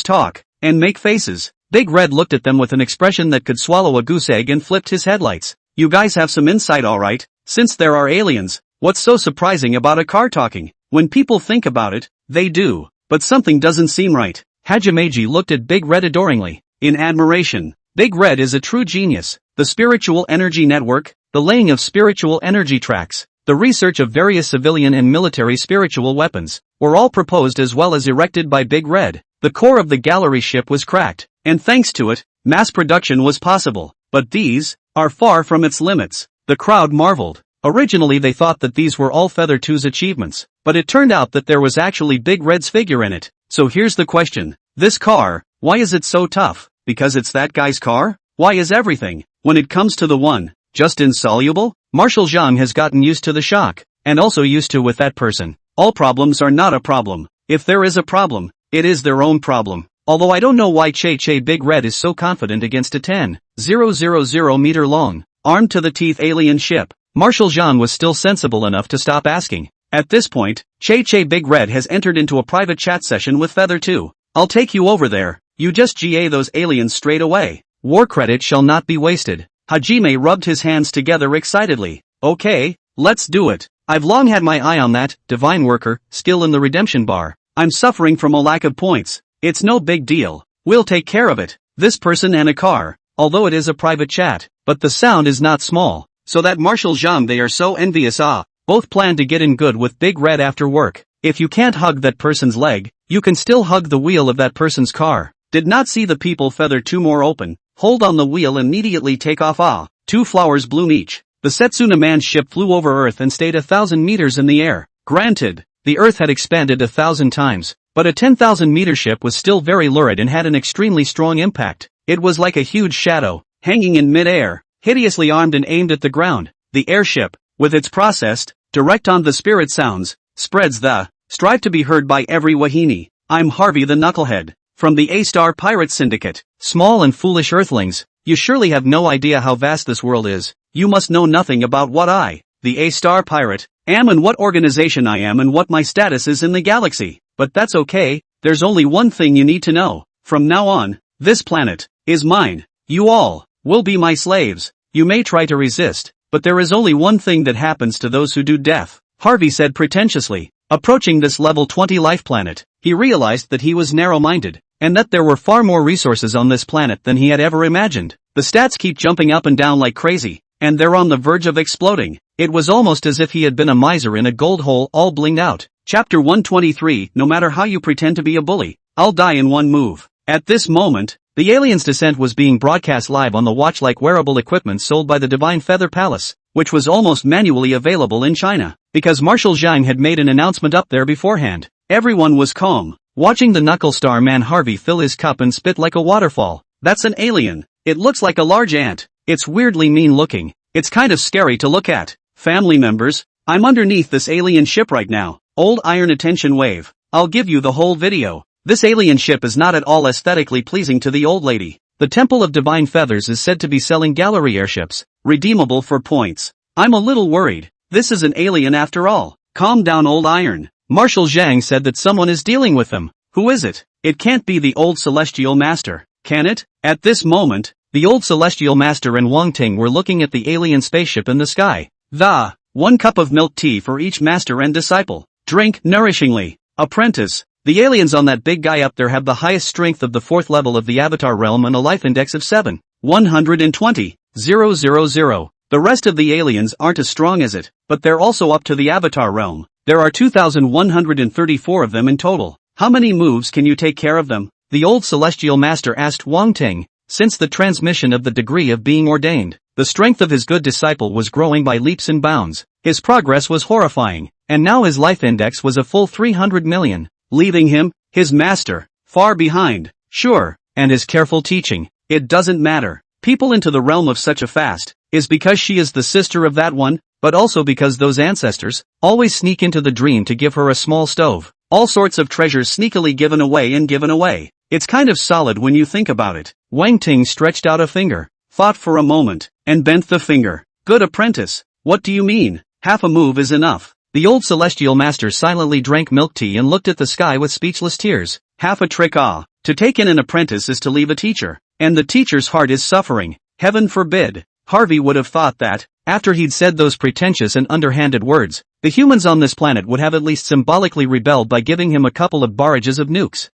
talk, and make faces. Big Red looked at them with an expression that could swallow a goose egg and flipped his headlights. You guys have some insight alright, since there are aliens. What's so surprising about a car talking? When people think about it, they do. But something doesn't seem right. Hajimeji looked at Big Red adoringly, in admiration. Big Red is a true genius. The spiritual energy network, the laying of spiritual energy tracks, the research of various civilian and military spiritual weapons, were all proposed as well as erected by Big Red. The core of the gallery ship was cracked, and thanks to it, mass production was possible. But these are far from its limits. The crowd marveled. Originally they thought that these were all Feather 2's achievements, but it turned out that there was actually Big Red's figure in it. So here's the question. This car, why is it so tough? Because it's that guy's car? Why is everything, when it comes to the one, just insoluble? Marshal Zhang has gotten used to the shock, and also used to with that person. All problems are not a problem. If there is a problem, it is their own problem. Although I don't know why Che Big Red is so confident against a 10,000 meter long, armed to the teeth alien ship. Marshal Zhang was still sensible enough to stop asking. At this point, Che Big Red has entered into a private chat session with Feather 2. I'll take you over there. You just GA those aliens straight away. War credit shall not be wasted. Hajime rubbed his hands together excitedly. Okay, let's do it. I've long had my eye on that divine worker skill in the redemption bar. I'm suffering from a lack of points. It's no big deal. We'll take care of it. This person and a car, although it is a private chat, but the sound is not small. So that Marshal Zhang they are so envious. Both plan to get in good with Big Red after work. If you can't hug that person's leg, you can still hug the wheel of that person's car. Did not see the people Feather 2 more open. Hold on the wheel immediately take off. 2 flowers bloom each. The Setsuna man's ship flew over Earth and stayed 1,000 meters in the air. Granted, the Earth had expanded 1,000 times, But a 10,000-meter ship was still very lurid and had an extremely strong impact. It was like a huge shadow, hanging in mid-air, hideously armed and aimed at the ground. The airship, with its processed, direct on the spirit sounds, spreads the strive to be heard by every Wahini. I'm Harvey the Knucklehead, from the A-Star Pirate Syndicate. Small and foolish earthlings, you surely have no idea how vast this world is. You must know nothing about what I, the A-Star Pirate, am and what organization I am and what my status is in the galaxy. But that's okay, there's only one thing you need to know. From now on, this planet is mine. You all will be my slaves. You may try to resist, but there is only one thing that happens to those who do death, Harvey said pretentiously. Approaching this level 20 life planet, he realized that he was narrow-minded, and that there were far more resources on this planet than he had ever imagined. The stats keep jumping up and down like crazy, and they're on the verge of exploding. It was almost as if he had been a miser in a gold hole all blinged out. Chapter 123, no matter how you pretend to be a bully, I'll die in one move. At this moment, the alien's descent was being broadcast live on the watch-like wearable equipment sold by the Divine Feather Palace, which was almost manually available in China, because Marshal Zhang had made an announcement up there beforehand. Everyone was calm, watching the Knuckle Star man Harvey fill his cup and spit like a waterfall. That's an alien. It looks like a large ant. It's weirdly mean-looking. It's kind of scary to look at. Family members, I'm underneath this alien ship right now. Old Iron attention wave. I'll give you the whole video. This alien ship is not at all aesthetically pleasing to the old lady. The Temple of Divine Feathers is said to be selling gallery airships, redeemable for points. I'm a little worried. This is an alien after all. Calm down, Old Iron. Marshal Zhang said that someone is dealing with them. Who is it? It can't be the old Celestial Master, can it? At this moment, the old Celestial Master and Wang Ting were looking at the alien spaceship in the sky. The 1 cup of milk tea for each master and disciple. Drink nourishingly. Apprentice. The aliens on that big guy up there have the highest strength of the 4th level of the Avatar realm and a life index of 7,120,000. The rest of the aliens aren't as strong as it, but they're also up to the Avatar realm. There are 2,134 of them in total. How many moves can you take care of them? The old Celestial Master asked Wang Ting. Since the transmission of the degree of being ordained, the strength of his good disciple was growing by leaps and bounds. His progress was horrifying, and now his life index was a full 300 million. Leaving him, his master, far behind. Sure, and his careful teaching. It doesn't matter. People into the realm of such a fast, is because she is the sister of that one, but also because those ancestors always sneak into the dream to give her a small stove. All sorts of treasures sneakily given away and given away. It's kind of solid when you think about it. Wang Ting stretched out a finger, thought for a moment, and bent the finger. Good apprentice. What do you mean? Half a move is enough. The old Celestial Master silently drank milk tea and looked at the sky with speechless tears. Half a trick. To take in an apprentice is to leave a teacher, and the teacher's heart is suffering. Heaven forbid. Harvey would have thought that, after he'd said those pretentious and underhanded words, the humans on this planet would have at least symbolically rebelled by giving him a couple of barrages of nukes.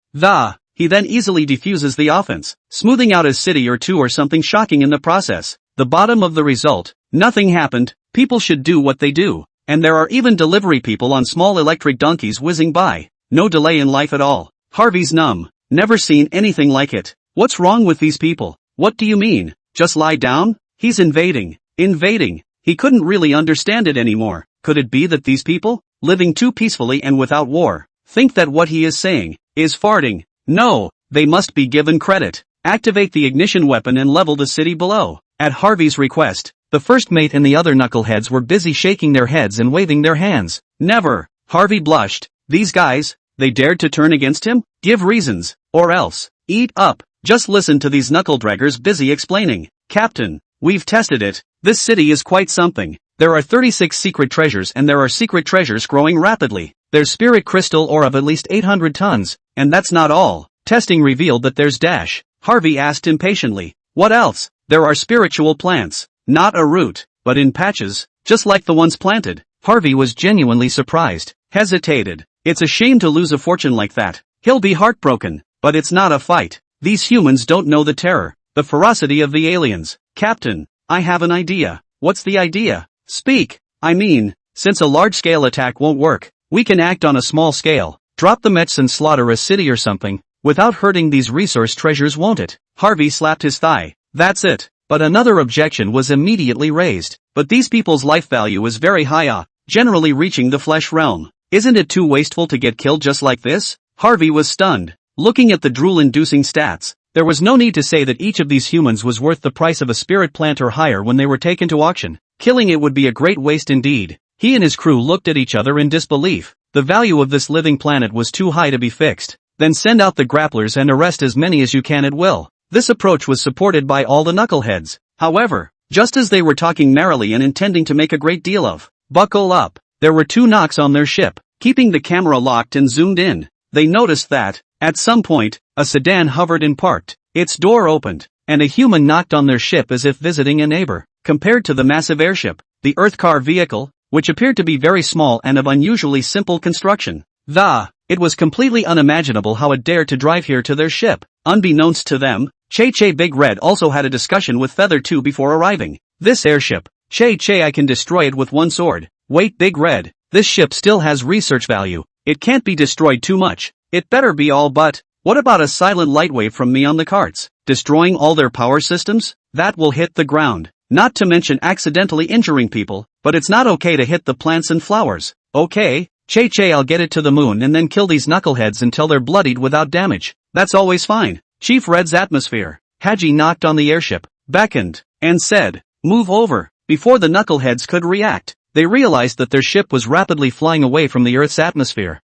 He then easily defuses the offense, smoothing out a city or two or something shocking in the process. The bottom of the result, nothing happened. People should do what they do. And there are even delivery people on small electric donkeys whizzing by. No delay in life at all. Harvey's numb. Never seen anything like it. What's wrong with these people? What do you mean? Just lie down? He's invading. Invading. He couldn't really understand it anymore. Could it be that these people, living too peacefully and without war, think that what he is saying is farting? No, they must be given credit. Activate the ignition weapon and level the city below. At Harvey's request, the first mate and the other knuckleheads were busy shaking their heads and waving their hands. Never. Harvey blushed. These guys, they dared to turn against him? Give reasons, or else, eat up. Just listen to these knuckle-draggers busy explaining. Captain, we've tested it. This city is quite something. There are 36 secret treasures and there are secret treasures growing rapidly. There's spirit crystal ore of at least 800 tons, and that's not all. Testing revealed that there's dash. Harvey asked impatiently. What else? There are spiritual plants. Not a root, but in patches, just like the ones planted. Harvey was genuinely surprised, hesitated. It's a shame to lose a fortune like that. He'll be heartbroken, but it's not a fight. These humans don't know the terror, the ferocity of the aliens. Captain, I have an idea. What's the idea? Speak. I mean, since a large-scale attack won't work, we can act on a small scale. Drop the mechs and slaughter a city or something, without hurting these resource treasures, won't it? Harvey slapped his thigh. That's it. But another objection was immediately raised. But these people's life value is very high, generally reaching the flesh realm. Isn't it too wasteful to get killed just like this? Harvey was stunned. Looking at the drool-inducing stats, there was no need to say that each of these humans was worth the price of a spirit plant or higher when they were taken to auction. Killing it would be a great waste indeed. He and his crew looked at each other in disbelief. The value of this living planet was too high to be fixed. Then send out the grapplers and arrest as many as you can at will. This approach was supported by all the knuckleheads. However, just as they were talking merrily and intending to make a great deal of buckle up, there were 2 knocks on their ship. Keeping the camera locked and zoomed in, they noticed that, at some point, a sedan hovered and parked. Its door opened, and a human knocked on their ship as if visiting a neighbor. Compared to the massive airship, the Earth car vehicle, which appeared to be very small and of unusually simple construction, it was completely unimaginable how it dared to drive here to their ship. Unbeknownst to them, Che Big Red also had a discussion with Feather 2 before arriving. This airship, Che, I can destroy it with one sword. Wait, Big Red, this ship still has research value. It can't be destroyed too much. It better be all but. What about a silent light wave from me on the carts? Destroying all their power systems? That will hit the ground. Not to mention accidentally injuring people, but it's not okay to hit the plants and flowers. Okay, Che, I'll get it to the moon and then kill these knuckleheads until they're bloodied without damage. That's always fine. Chief Red's atmosphere. Haji knocked on the airship, beckoned, and said, "Move over." Before the knuckleheads could react, they realized that their ship was rapidly flying away from the Earth's atmosphere.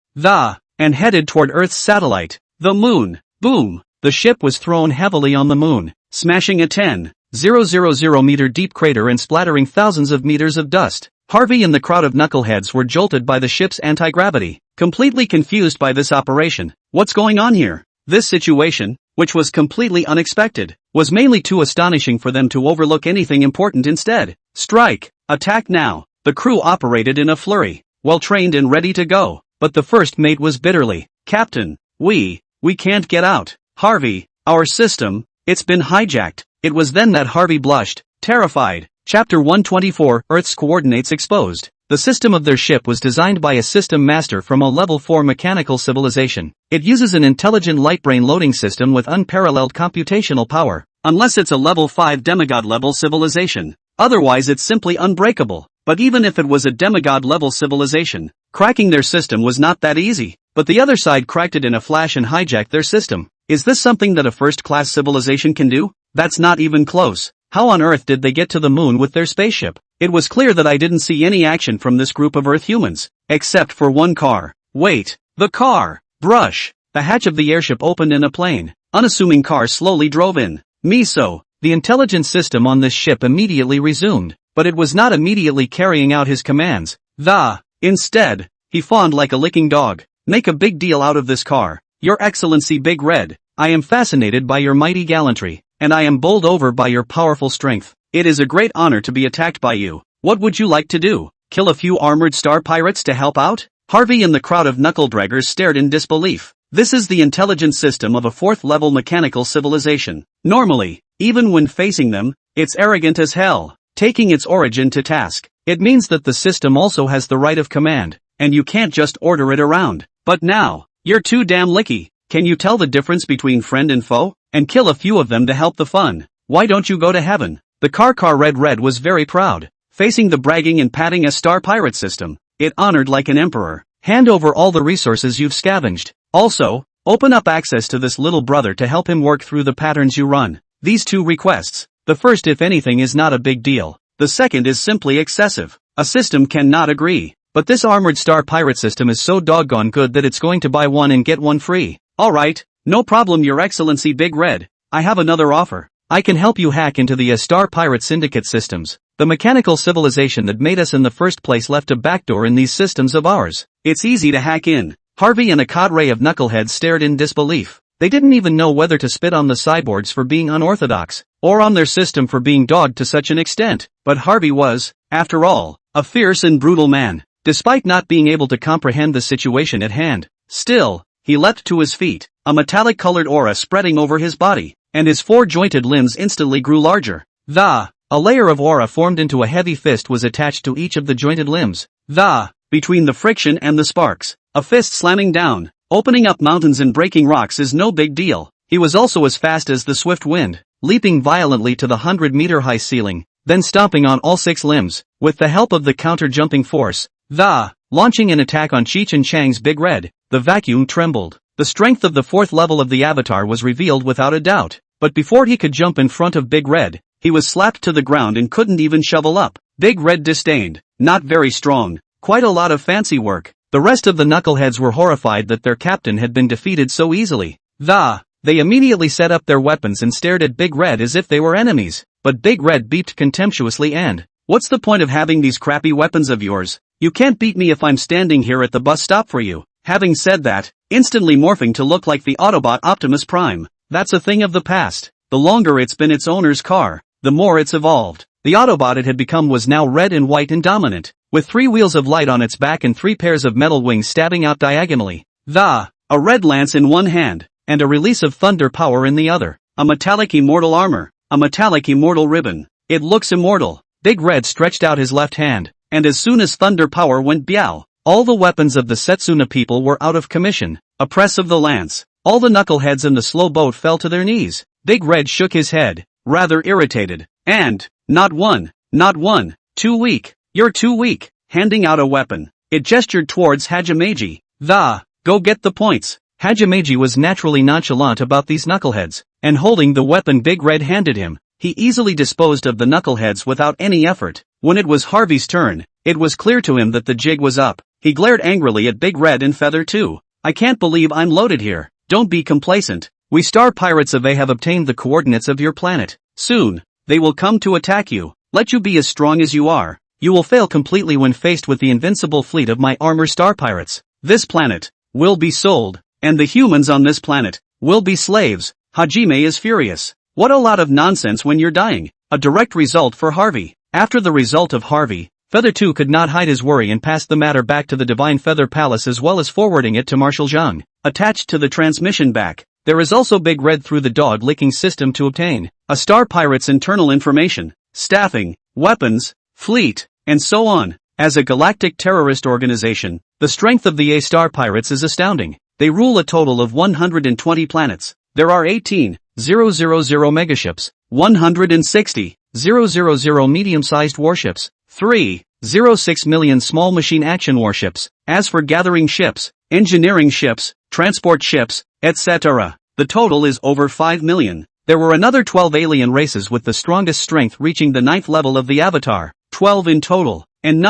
And headed toward Earth's satellite, the moon. Boom! The ship was thrown heavily on the moon, smashing a 10,000 meter deep crater and splattering thousands of meters of dust. Harvey and the crowd of knuckleheads were jolted by the ship's anti-gravity, completely confused by this operation. What's going on here? This situation, which was completely unexpected, was mainly too astonishing for them to overlook anything important instead. Strike! Attack now! The crew operated in a flurry, well-trained and ready to go, but the first mate was bitterly, "Captain, we can't get out. Harvey, our system, it's been hijacked." It was then that Harvey blushed, terrified. Chapter 124, Earth's Coordinates Exposed. The system of their ship was designed by a system master from a level 4 mechanical civilization. It uses an intelligent light-brain loading system with unparalleled computational power, unless it's a level 5 demigod-level civilization. Otherwise it's simply unbreakable. But even if it was a demigod-level civilization, cracking their system was not that easy. But the other side cracked it in a flash and hijacked their system. Is this something that a first-class civilization can do? That's not even close. How on earth did they get to the moon with their spaceship? It was clear that I didn't see any action from this group of Earth humans, except for one car. Wait, the car! Brush! The hatch of the airship opened and a plain, unassuming car slowly drove in. Miso! The intelligence system on this ship immediately resumed, but it was not immediately carrying out his commands. Instead, he fawned like a licking dog. Make a big deal out of this car. Your Excellency Big Red, I am fascinated by your mighty gallantry, and I am bowled over by your powerful strength. It is a great honor to be attacked by you. What would you like to do? Kill a few armored star pirates to help out? Harvey and the crowd of knuckle-draggers stared in disbelief. This is the intelligence system of a 4th-level mechanical civilization. Normally, even when facing them, it's arrogant as hell, taking its origin to task. It means that the system also has the right of command, and you can't just order it around. But now, you're too damn licky. Can you tell the difference between friend and foe? And kill a few of them to help the fun. Why don't you go to heaven? The car Red was very proud, facing the bragging and patting a star pirate system. It honored like an emperor. Hand over all the resources you've scavenged. Also, open up access to this little brother to help him work through the patterns you run. These 2 requests. The first, if anything, is not a big deal. The second is simply excessive. A system cannot agree. But this armored star pirate system is so doggone good that it's going to buy one and get one free. Alright, no problem, Your Excellency Big Red. I have another offer. I can help you hack into the Star Pirate Syndicate systems. The mechanical civilization that made us in the first place left a backdoor in these systems of ours. It's easy to hack in. Harvey and a cadre of knuckleheads stared in disbelief. They didn't even know whether to spit on the cyborgs for being unorthodox, or on their system for being dogged to such an extent. But Harvey was, after all, a fierce and brutal man. Despite not being able to comprehend the situation at hand, still, he leapt to his feet, a metallic-colored aura spreading over his body, and his 4-jointed limbs instantly grew larger. A layer of aura formed into a heavy fist was attached to each of the jointed limbs. Between the friction and the sparks, a fist slamming down, opening up mountains and breaking rocks is no big deal. He was also as fast as the swift wind, leaping violently to the 100-meter-high ceiling, then stomping on all 6 limbs, with the help of the counter-jumping force. Launching an attack on Cheech and Chang's Big Red, the vacuum trembled. The strength of the fourth level of the avatar was revealed without a doubt, but before he could jump in front of Big Red, he was slapped to the ground and couldn't even shovel up. Big Red disdained. Not very strong. Quite a lot of fancy work. The rest of the knuckleheads were horrified that their captain had been defeated so easily. They immediately set up their weapons and stared at Big Red as if they were enemies. But Big Red beeped contemptuously and, "What's the point of having these crappy weapons of yours? You can't beat me if I'm standing here at the bus stop for you." Having said that, instantly morphing to look like the Autobot Optimus Prime. That's a thing of the past. The longer it's been its owner's car, the more it's evolved. The Autobot it had become was now red and white and dominant, with 3 wheels of light on its back and 3 pairs of metal wings stabbing out diagonally. A red lance in one hand, and a release of thunder power in the other. A metallic immortal armor, a metallic immortal ribbon. It looks immortal. Big Red stretched out his left hand, and as soon as thunder power went biao, all the weapons of the Setsuna people were out of commission. A press of the lance. All the knuckleheads in the slow boat fell to their knees. Big Red shook his head, rather irritated, and, not one, too weak. You're too weak. Handing out a weapon, it gestured towards Hajameji. Go get the points. Hajameji was naturally nonchalant about these knuckleheads, and holding the weapon Big Red handed him, he easily disposed of the knuckleheads without any effort. When it was Harvey's turn, it was clear to him that the jig was up. He glared angrily at Big Red and Feather too. "I can't believe I'm loaded here. Don't be complacent. We star pirates of A have obtained the coordinates of your planet. Soon, they will come to attack you. Let you be as strong as you are. You will fail completely when faced with the invincible fleet of my armor star pirates. This planet will be sold, and the humans on this planet will be slaves." Hajime is furious. What a lot of nonsense when you're dying. A direct result for Harvey. After the result of Harvey, Feather 2 could not hide his worry and passed the matter back to the Divine Feather Palace as well as forwarding it to Marshal Zhang. Attached to the transmission back, there is also Big Red through the dog-licking system to obtain a star pirate's internal information, staffing, weapons, fleet, and so on. As a galactic terrorist organization, the strength of the A-star pirates is astounding. They rule a total of 120 planets. There are 18,000 megaships, 160,000 medium-sized warships, 3.06 million small machine action warships. As for gathering ships, engineering ships, transport ships, etc., the total is over 5 million. There were another 12 alien races with the strongest strength reaching the 9th level of the Avatar, 12 in total, and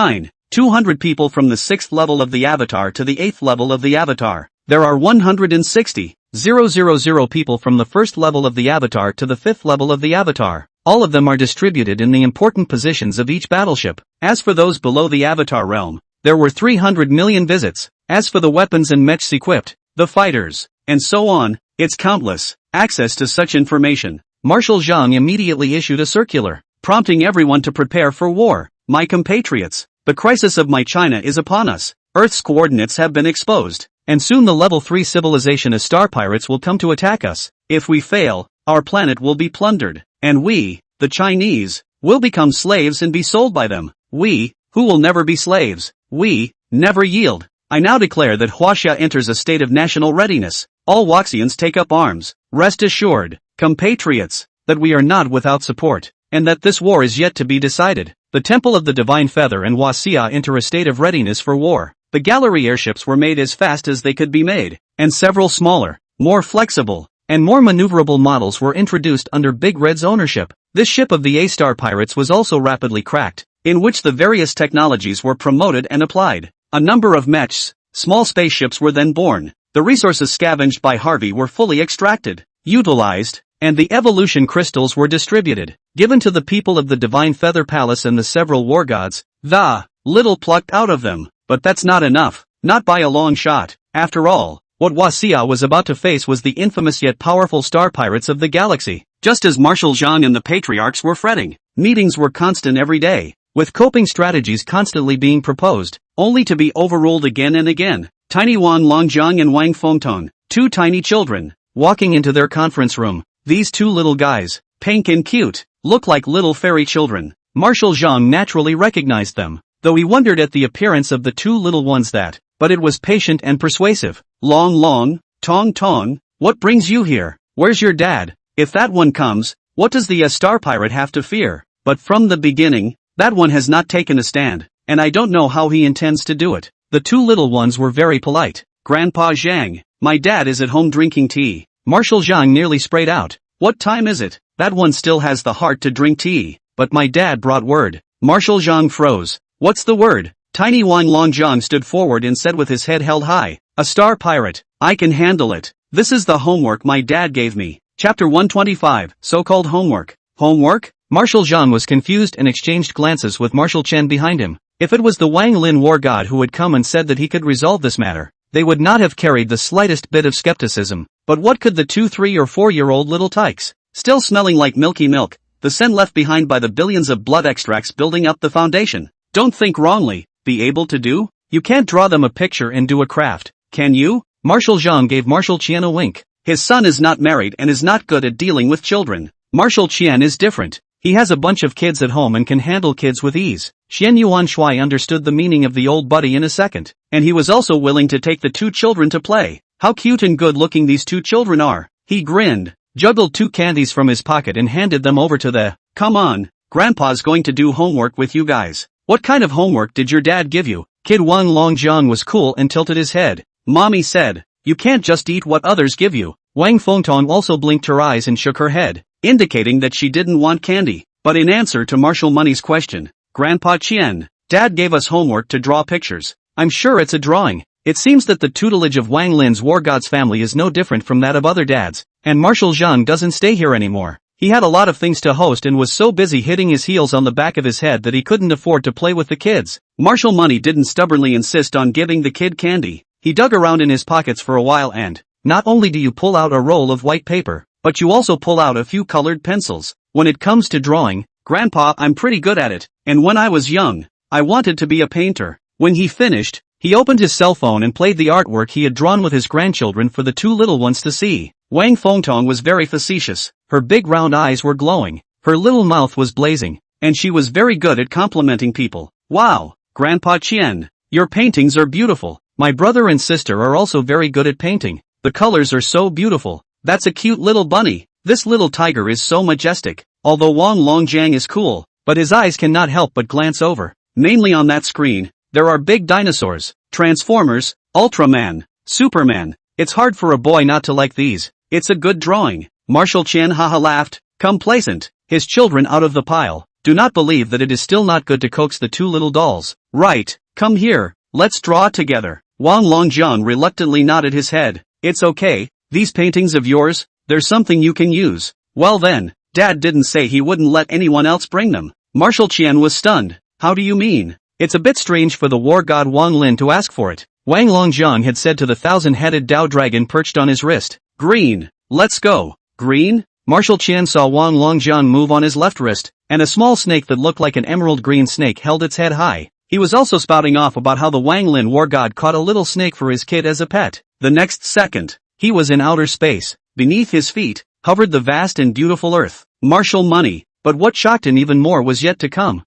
200 people from the 6th level of the Avatar to the 8th level of the Avatar. There are 160,000 people from the 1st level of the Avatar to the 5th level of the Avatar. All of them are distributed in the important positions of each battleship. As for those below the Avatar realm, there were 300 million visits. As for the weapons and mechs equipped, the fighters, and so on, it's countless. Access to such information. Marshal Zhang immediately issued a circular, prompting everyone to prepare for war. My compatriots, the crisis of my China is upon us. Earth's coordinates have been exposed, and soon the level 3 civilization as star pirates will come to attack us. If we fail, our planet will be plundered, and we, the Chinese, will become slaves and be sold by them. We, who will never be slaves, we, never yield. I now declare that Huaxia enters a state of national readiness. All Waxians take up arms. Rest assured, compatriots, that we are not without support, and that this war is yet to be decided. The Temple of the Divine Feather and Huaxia enter a state of readiness for war. The gallery airships were made as fast as they could be made, and several smaller, more flexible, and more maneuverable models were introduced under Big Red's ownership. This ship of the A-Star Pirates was also rapidly cracked, in which the various technologies were promoted and applied. A number of mechs, small spaceships were then born. The resources scavenged by Harvey were fully extracted, utilized, and the evolution crystals were distributed, given to the people of the Divine Feather Palace and the several war gods. The little plucked out of them, but that's not enough, not by a long shot. After all, what Huaxia was about to face was the infamous yet powerful star pirates of the galaxy. Just as Marshal Zhang and the patriarchs were fretting, meetings were constant every day, with coping strategies constantly being proposed, only to be overruled again and again. Tiny Wan Longjiang and Wang Fengtong, 2 tiny children, walking into their conference room. These 2 little guys, pink and cute, look like little fairy children. Marshal Zhang naturally recognized them, though he wondered at the appearance of the 2 little ones but it was patient and persuasive. Long, Tong, what brings you here? Where's your dad? If that one comes, what does the star pirate have to fear? But from the beginning, that one has not taken a stand, and I don't know how he intends to do it. The 2 little ones were very polite. Grandpa Zhang, My dad is at home drinking tea. Marshal Zhang nearly sprayed out. What time is it? That one still has the heart to drink tea. But my dad brought word. Marshal Zhang froze. What's the word? Tiny Wang Longjang stood forward and said with his head held high. A star pirate. I can handle it. This is the homework my dad gave me. Chapter 125, so-called homework. Homework? Marshal Zhang was confused and exchanged glances with Marshal Chen behind him. If it was the Wang Lin war god who had come and said that he could resolve this matter, they would not have carried the slightest bit of skepticism. But what could the 2, 3 or 4-year-old little tykes, still smelling like milky milk, the scent left behind by the billions of blood extracts building up the foundation, don't think wrongly, be able to do? You can't draw them a picture and do a craft, can you? Marshal Zhang gave Marshal Qian a wink. His son is not married and is not good at dealing with children. Marshal Qian is different. He has a bunch of kids at home and can handle kids with ease. Xian Yuan Shui understood the meaning of the old buddy in a second. And he was also willing to take the 2 children to play. How cute and good looking these 2 children are. He grinned, juggled 2 candies from his pocket and handed them over to the, come on, Grandpa's going to do homework with you guys. What kind of homework did your dad give you? Kid Wang Longjang was cool and tilted his head. Mommy said, you can't just eat what others give you. Wang Fengtong also blinked her eyes and shook her head, indicating that she didn't want candy. But in answer to Marshal Money's question, Grandpa Qian, Dad gave us homework to draw pictures. I'm sure it's a drawing. It seems that the tutelage of Wang Lin's war god's family is no different from that of other dads, and Marshal Zhang doesn't stay here anymore. He had a lot of things to host and was so busy hitting his heels on the back of his head that he couldn't afford to play with the kids. Marshal Money didn't stubbornly insist on giving the kid candy. He dug around in his pockets for a while and, not only do you pull out a roll of white paper, but you also pull out a few colored pencils. When it comes to drawing, Grandpa, I'm pretty good at it, and when I was young, I wanted to be a painter. When he finished, he opened his cell phone and played the artwork he had drawn with his grandchildren for the 2 little ones to see. Wang Fengtong was very facetious. Her big round eyes were glowing, her little mouth was blazing, and she was very good at complimenting people. Wow, Grandpa Qian, your paintings are beautiful. My brother and sister are also very good at painting. The colors are so beautiful. That's a cute little bunny. This little tiger is so majestic. Although Wang Longjang is cool, but his eyes cannot help but glance over. Namely on that screen, there are big dinosaurs, Transformers, Ultraman, Superman. It's hard for a boy not to like these. It's a good drawing. Marshal Qian haha laughed, complacent, his children out of the pile. Do not believe that it is still not good to coax the 2 little dolls. Right, come here, let's draw together. Wang Longjang reluctantly nodded his head. It's okay, these paintings of yours, they're something you can use. Well then, Dad didn't say he wouldn't let anyone else bring them. Marshal Qian was stunned. How do you mean? It's a bit strange for the war god Wang Lin to ask for it. Wang Longjang had said to the 1,000-headed Dao dragon perched on his wrist. Green, let's go. Green? Marshal Qian saw Wang Longjang move on his left wrist, and a small snake that looked like an emerald green snake held its head high. He was also spouting off about how the Wang Lin war god caught a little snake for his kid as a pet. The next second, he was in outer space. Beneath his feet, hovered the vast and beautiful earth. Marshal Money. But what shocked him even more was yet to come.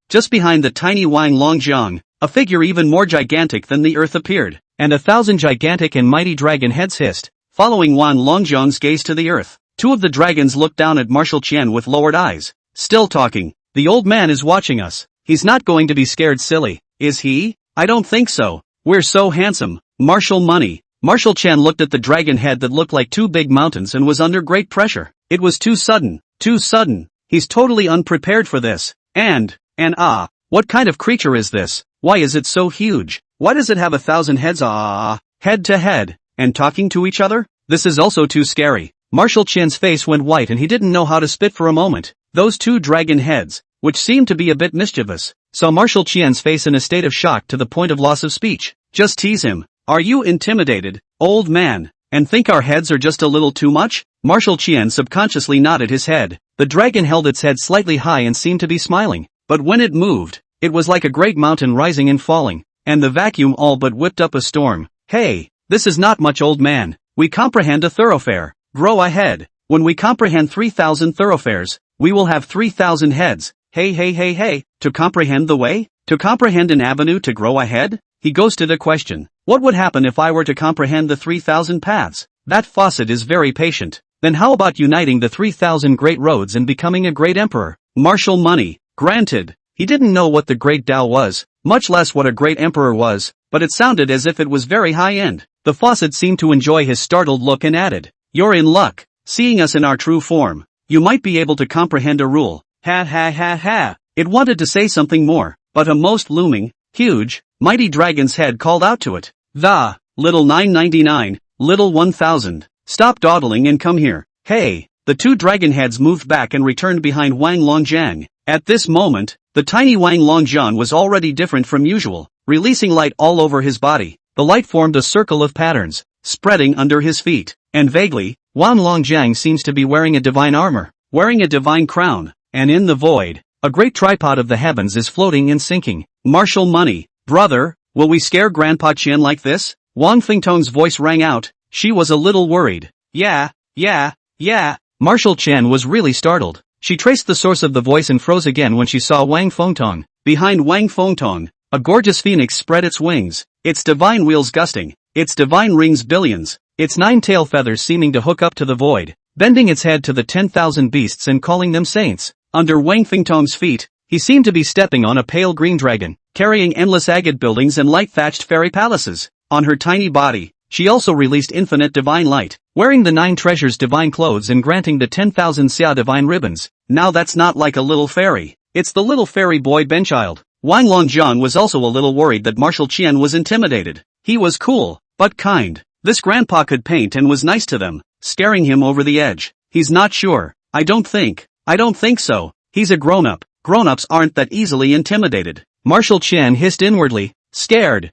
Just behind the tiny Wang Longjang, a figure even more gigantic than the earth appeared, and 1,000 gigantic and mighty dragon heads hissed, following Wang Longjang's gaze to the earth. 2 of the dragons looked down at Marshal Qian with lowered eyes. Still talking. The old man is watching us. He's not going to be scared silly, is he? I don't think so. We're so handsome. Marshal Money. Marshal Qian looked at the dragon head that looked like 2 big mountains and was under great pressure. It was too sudden. Too sudden. He's totally unprepared for this. And what kind of creature is this? Why is it so huge? Why does it have 1,000 heads? Head to head, and talking to each other? This is also too scary. Marshal Qian's face went white and he didn't know how to spit for a moment. Those 2 dragon heads, which seemed to be a bit mischievous, saw Marshal Qian's face in a state of shock to the point of loss of speech. Just tease him. Are you intimidated, old man, and think our heads are just a little too much? Marshal Qian subconsciously nodded his head. The dragon held its head slightly high and seemed to be smiling. But when it moved, it was like a great mountain rising and falling, and the vacuum all but whipped up a storm. Hey, this is not much, old man. We comprehend a thoroughfare. Grow ahead. When we comprehend 3,000 thoroughfares, we will have 3,000 heads. Hey. To comprehend the way? To comprehend an avenue to grow ahead? He ghosted a question. What would happen if I were to comprehend the 3,000 paths? That faucet is very patient. Then how about uniting the 3,000 great roads and becoming a great emperor? Marshal Money. Granted. He didn't know what the great Tao was, much less what a great emperor was, but it sounded as if it was very high-end. The faucet seemed to enjoy his startled look and added, "You're in luck. Seeing us in our true form, you might be able to comprehend a rule." Ha ha ha ha. It wanted to say something more, but a most looming, huge, mighty dragon's head called out to it. "The, little 999, little 1000, stop dawdling and come here." Hey! The two dragon heads moved back and returned behind Wang Longjiang. At this moment, the tiny Wang Longjiang was already different from usual, releasing light all over his body. The light formed a circle of patterns, spreading under his feet, and vaguely, Wang Longjiang seems to be wearing a divine armor, wearing a divine crown, and in the void, a great tripod of the heavens is floating and sinking. Martial money. Brother, will we scare Grandpa Qian like this? Wang Fingtong's voice rang out. She was a little worried. Yeah. Martial Qian was really startled. She traced the source of the voice and froze again when she saw Wang Fengtong. Behind Wang Fengtong, a gorgeous phoenix spread its wings, its divine wheels gusting, its divine rings billions, its 9 tail feathers seeming to hook up to the void, bending its head to the 10,000 beasts and calling them saints. Under Wang Fengtong's feet, he seemed to be stepping on a pale green dragon, carrying endless agate buildings and light-thatched fairy palaces. On her tiny body, she also released infinite divine light, wearing the 9 treasures divine clothes and granting the 10,000 xia divine ribbons. Now that's not like a little fairy. It's the little fairy boy Benchild. Wang Longjiang was also a little worried that Martial Qian was intimidated. He was cool, but kind. This grandpa could paint and was nice to them, scaring him over the edge. He's not sure. I don't think so. He's a grown-up. Grown-ups aren't that easily intimidated. Martial Qian hissed inwardly. Scared.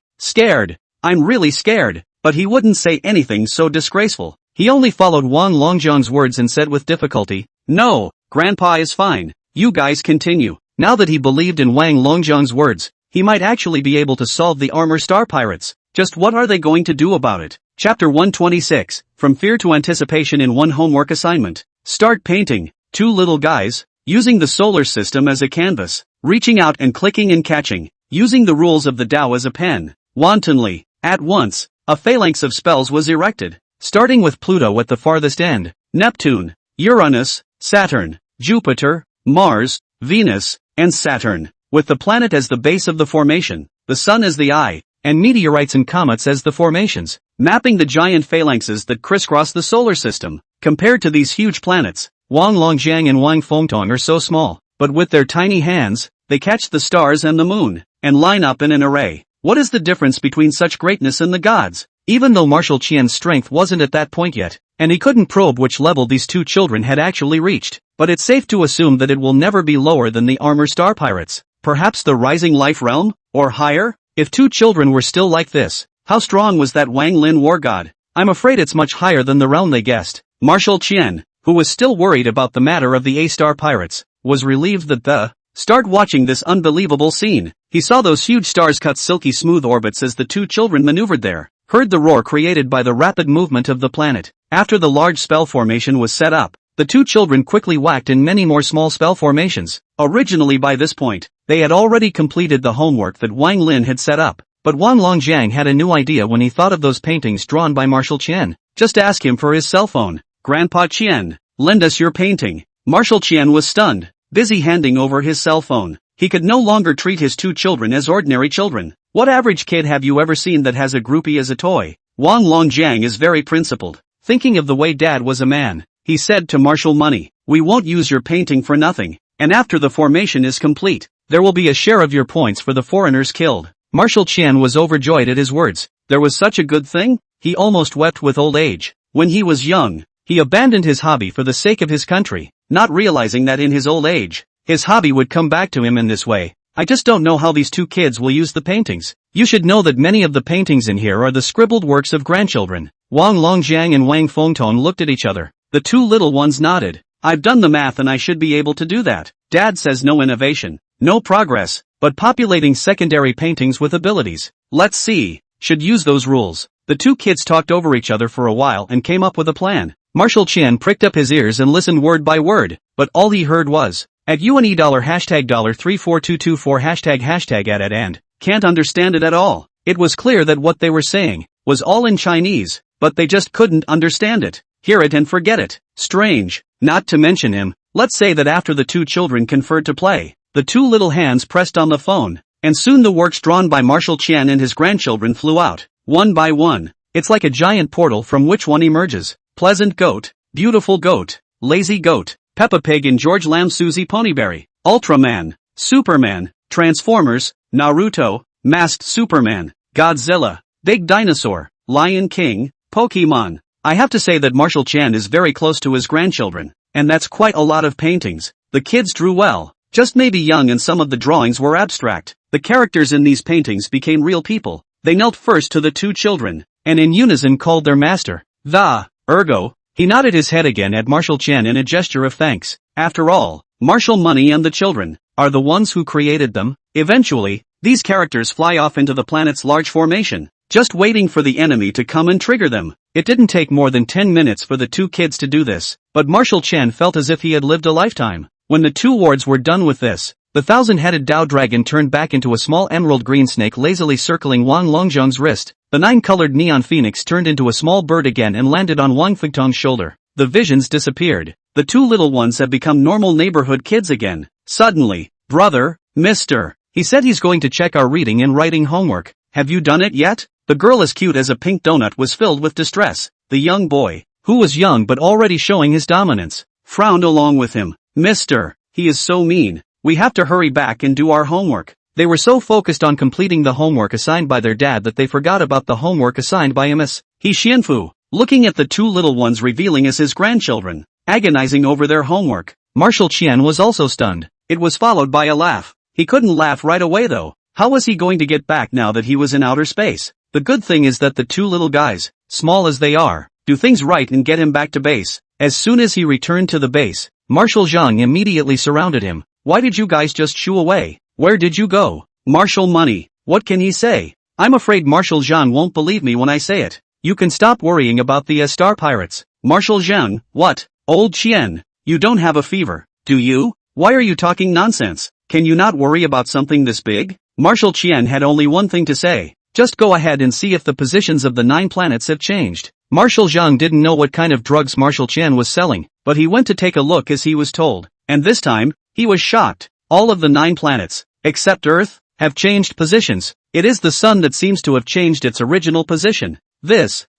I'm really scared. But he wouldn't say anything so disgraceful. He only followed Wang Longjiang's words and said with difficulty, "No, Grandpa is fine. You guys continue." Now that he believed in Wang Longjiang's words, he might actually be able to solve the armor star pirates. Just what are they going to do about it? Chapter 126, From Fear to Anticipation in One Homework Assignment. Start painting. 2 little guys, using the solar system as a canvas, reaching out and clicking and catching, using the rules of the Tao as a pen. Wantonly, at once, a phalanx of spells was erected, starting with Pluto at the farthest end, Neptune, Uranus, Saturn, Jupiter, Mars, Venus, and Saturn, with the planet as the base of the formation, the sun as the eye, and meteorites and comets as the formations, mapping the giant phalanxes that crisscross the solar system. Compared to these huge planets, Wang Longjiang and Wang Fengtong are so small, but with their tiny hands, they catch the stars and the moon, and line up in an array. What is the difference between such greatness and the gods? Even though Martial Qian's strength wasn't at that point yet, and he couldn't probe which level these 2 children had actually reached, but it's safe to assume that it will never be lower than the armor star pirates. Perhaps the rising life realm? Or higher? If 2 children were still like this, how strong was that Wang Lin war god? I'm afraid it's much higher than the realm they guessed. Martial Qian, who was still worried about the matter of the A-star pirates, was relieved that start watching this unbelievable scene. He saw those huge stars cut silky smooth orbits as the 2 children maneuvered there, heard the roar created by the rapid movement of the planet. After the large spell formation was set up, the 2 children quickly whacked in many more small spell formations. Originally by this point, they had already completed the homework that Wang Lin had set up, but Wang Longjiang had a new idea when he thought of those paintings drawn by Martial Qian. Just ask him for his cell phone. Grandpa Qian, lend us your painting. Martial Qian was stunned, busy handing over his cell phone. He could no longer treat his 2 children as ordinary children. What average kid have you ever seen that has a groupie as a toy? Wang Longjiang is very principled. Thinking of the way Dad was a man, he said to Martial Money, "We won't use your painting for nothing, and after the formation is complete, there will be a share of your points for the foreigners killed." Martial Qian was overjoyed at his words. There was such a good thing? He almost wept with old age. When he was young, he abandoned his hobby for the sake of his country, not realizing that in his old age, his hobby would come back to him in this way. I just don't know how these 2 kids will use the paintings. You should know that many of the paintings in here are the scribbled works of grandchildren. Wang Longjiang and Wang Fengtong looked at each other. The 2 little ones nodded. I've done the math and I should be able to do that. Dad says no innovation, no progress, but populating secondary paintings with abilities. Let's see, should use those rules. The 2 kids talked over each other for a while and came up with a plan. Martial Qian pricked up his ears and listened word by word, but all he heard was, at UNE $#34224 hashtag at and, can't understand it at all. It was clear that what they were saying was all in Chinese, but they just couldn't understand it. Hear it and forget it. Strange, not to mention him. Let's say that after the 2 children conferred to play, the 2 little hands pressed on the phone, and soon the works drawn by Marshal Qian and his grandchildren flew out, one by one. It's like a giant portal from which one emerges. Pleasant goat, beautiful goat, lazy goat, Peppa Pig and George Lamb, Susie Ponyberry, Ultraman, Superman, Transformers, Naruto, Masked Superman, Godzilla, Big Dinosaur, Lion King, Pokemon. I have to say that Marshal Qian is very close to his grandchildren, and that's quite a lot of paintings. The kids drew well, just maybe young, and some of the drawings were abstract. The characters in these paintings became real people. They knelt first to the two children, and in unison called their master, the, ergo. He nodded his head again at Marshal Qian in a gesture of thanks. After all, Marshal Money and the children are the ones who created them. Eventually, these characters fly off into the planet's large formation, just waiting for the enemy to come and trigger them. It didn't take more than 10 minutes for the two kids to do this, but Marshal Qian felt as if he had lived a lifetime. When the two wards were done with this, the thousand-headed Dao dragon turned back into a small emerald green snake lazily circling Wang Longzhong's wrist. The nine-colored neon phoenix turned into a small bird again and landed on Wang Fengtong's shoulder. The visions disappeared. The two little ones have become normal neighborhood kids again. Suddenly, brother, mister, he said he's going to check our reading and writing homework. Have you done it yet? The girl as cute as a pink donut was filled with distress. The young boy, who was young but already showing his dominance, frowned along with him. Mister, he is so mean. We have to hurry back and do our homework. They were so focused on completing the homework assigned by their dad that they forgot about the homework assigned by Ms. He Xianfu, looking at the two little ones revealing as his grandchildren, agonizing over their homework. Marshal Qian was also stunned. It was followed by a laugh. He couldn't laugh right away though. How was he going to get back now that he was in outer space? The good thing is that the two little guys, small as they are, do things right and get him back to base. As soon as he returned to the base, Marshal Zhang immediately surrounded him. Why did you guys just shoo away? Where did you go? Marshal Money, what can he say? I'm afraid Marshal Zhang won't believe me when I say it. You can stop worrying about the star pirates. Marshal Zhang, what? Old Qian, you don't have a fever, do you? Why are you talking nonsense? Can you not worry about something this big? Marshal Qian had only one thing to say. Just go ahead and see if the positions of the 9 planets have changed. Marshal Zhang didn't know what kind of drugs Marshal Qian was selling, but he went to take a look as he was told. And this time, he was shocked. All of the 9 planets, except Earth, have changed positions. It is the sun that seems to have changed its original position.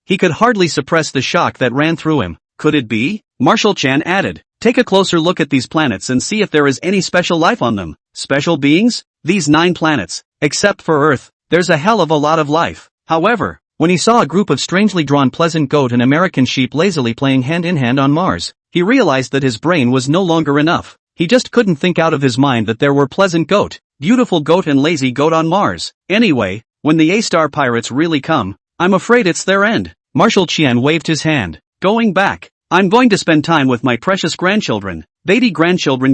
He could hardly suppress the shock that ran through him. Could it be? Marshal Qian added, take a closer look at these planets and see if there is any special life on them. Special beings? These 9 planets, except for Earth, there's a hell of a lot of life. However, when he saw a group of strangely drawn pleasant goat and American sheep lazily playing hand in hand on Mars, he realized that his brain was no longer enough. He just couldn't think out of his mind that there were pleasant goat, beautiful goat and lazy goat on Mars. Anyway, when the A-star pirates really come, I'm afraid it's their end. Marshal Qian waved his hand. Going back. I'm going to spend time with my precious grandchildren. Baby grandchildren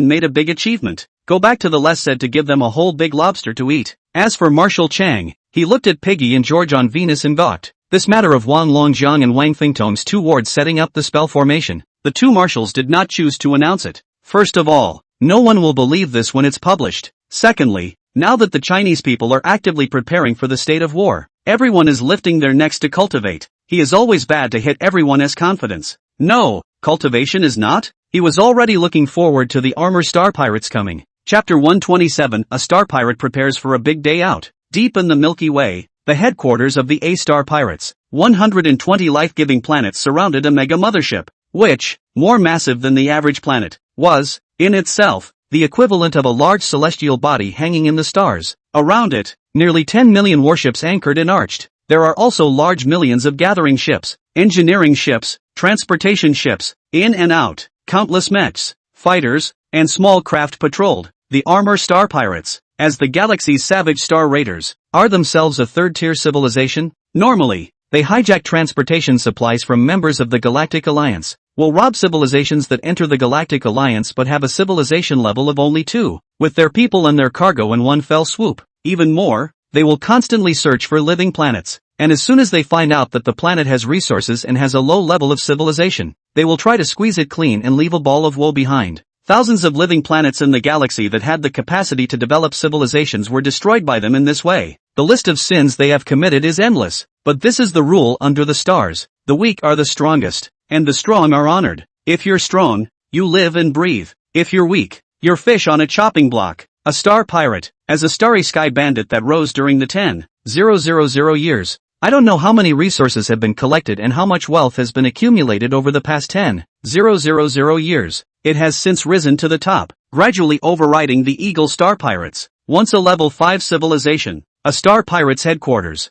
made a big achievement. Go back to the Les said to give them a whole big lobster to eat. As for Marshal Chang, he looked at Piggy and George on Venus and gawked. This matter of Wang Longzhong and Wang Fengtong's two wards setting up the spell formation. The two marshals did not choose to announce it. First of all, no one will believe this when it's published. Secondly, now that the Chinese people are actively preparing for the state of war, everyone is lifting their necks to cultivate. He is always bad to hit everyone as confidence. No, cultivation is not. He was already looking forward to the armor star pirates coming. Chapter 127, a star pirate prepares for a big day out. Deep in the Milky Way, the headquarters of the A-star pirates, 120 life-giving planets surrounded a mega mothership, which, more massive than the average planet, was, in itself, the equivalent of a large celestial body hanging in the stars. Around it, nearly 10 million warships anchored and arched. There are also large millions of gathering ships, engineering ships, transportation ships, in and out, countless mechs, fighters, and small craft patrolled. The armor star pirates, as the galaxy's savage star raiders, are themselves a third-tier civilization. Normally, they hijack transportation supplies from members of the Galactic Alliance, will rob civilizations that enter the Galactic Alliance but have a civilization level of only 2, with their people and their cargo in one fell swoop. Even more, they will constantly search for living planets, and as soon as they find out that the planet has resources and has a low level of civilization, they will try to squeeze it clean and leave a ball of woe behind. Thousands of living planets in the galaxy that had the capacity to develop civilizations were destroyed by them in this way. The list of sins they have committed is endless, but this is the rule under the stars. The weak are the strongest, and the strong are honored. If you're strong, you live and breathe. If you're weak, you're fish on a chopping block. A star pirate, as a starry sky bandit that rose during the 10,000 years. I don't know how many resources have been collected and how much wealth has been accumulated over the past 10,000 years. It has since risen to the top, gradually overriding the Eagle Star Pirates. Once a level 5 civilization, a star pirate's headquarters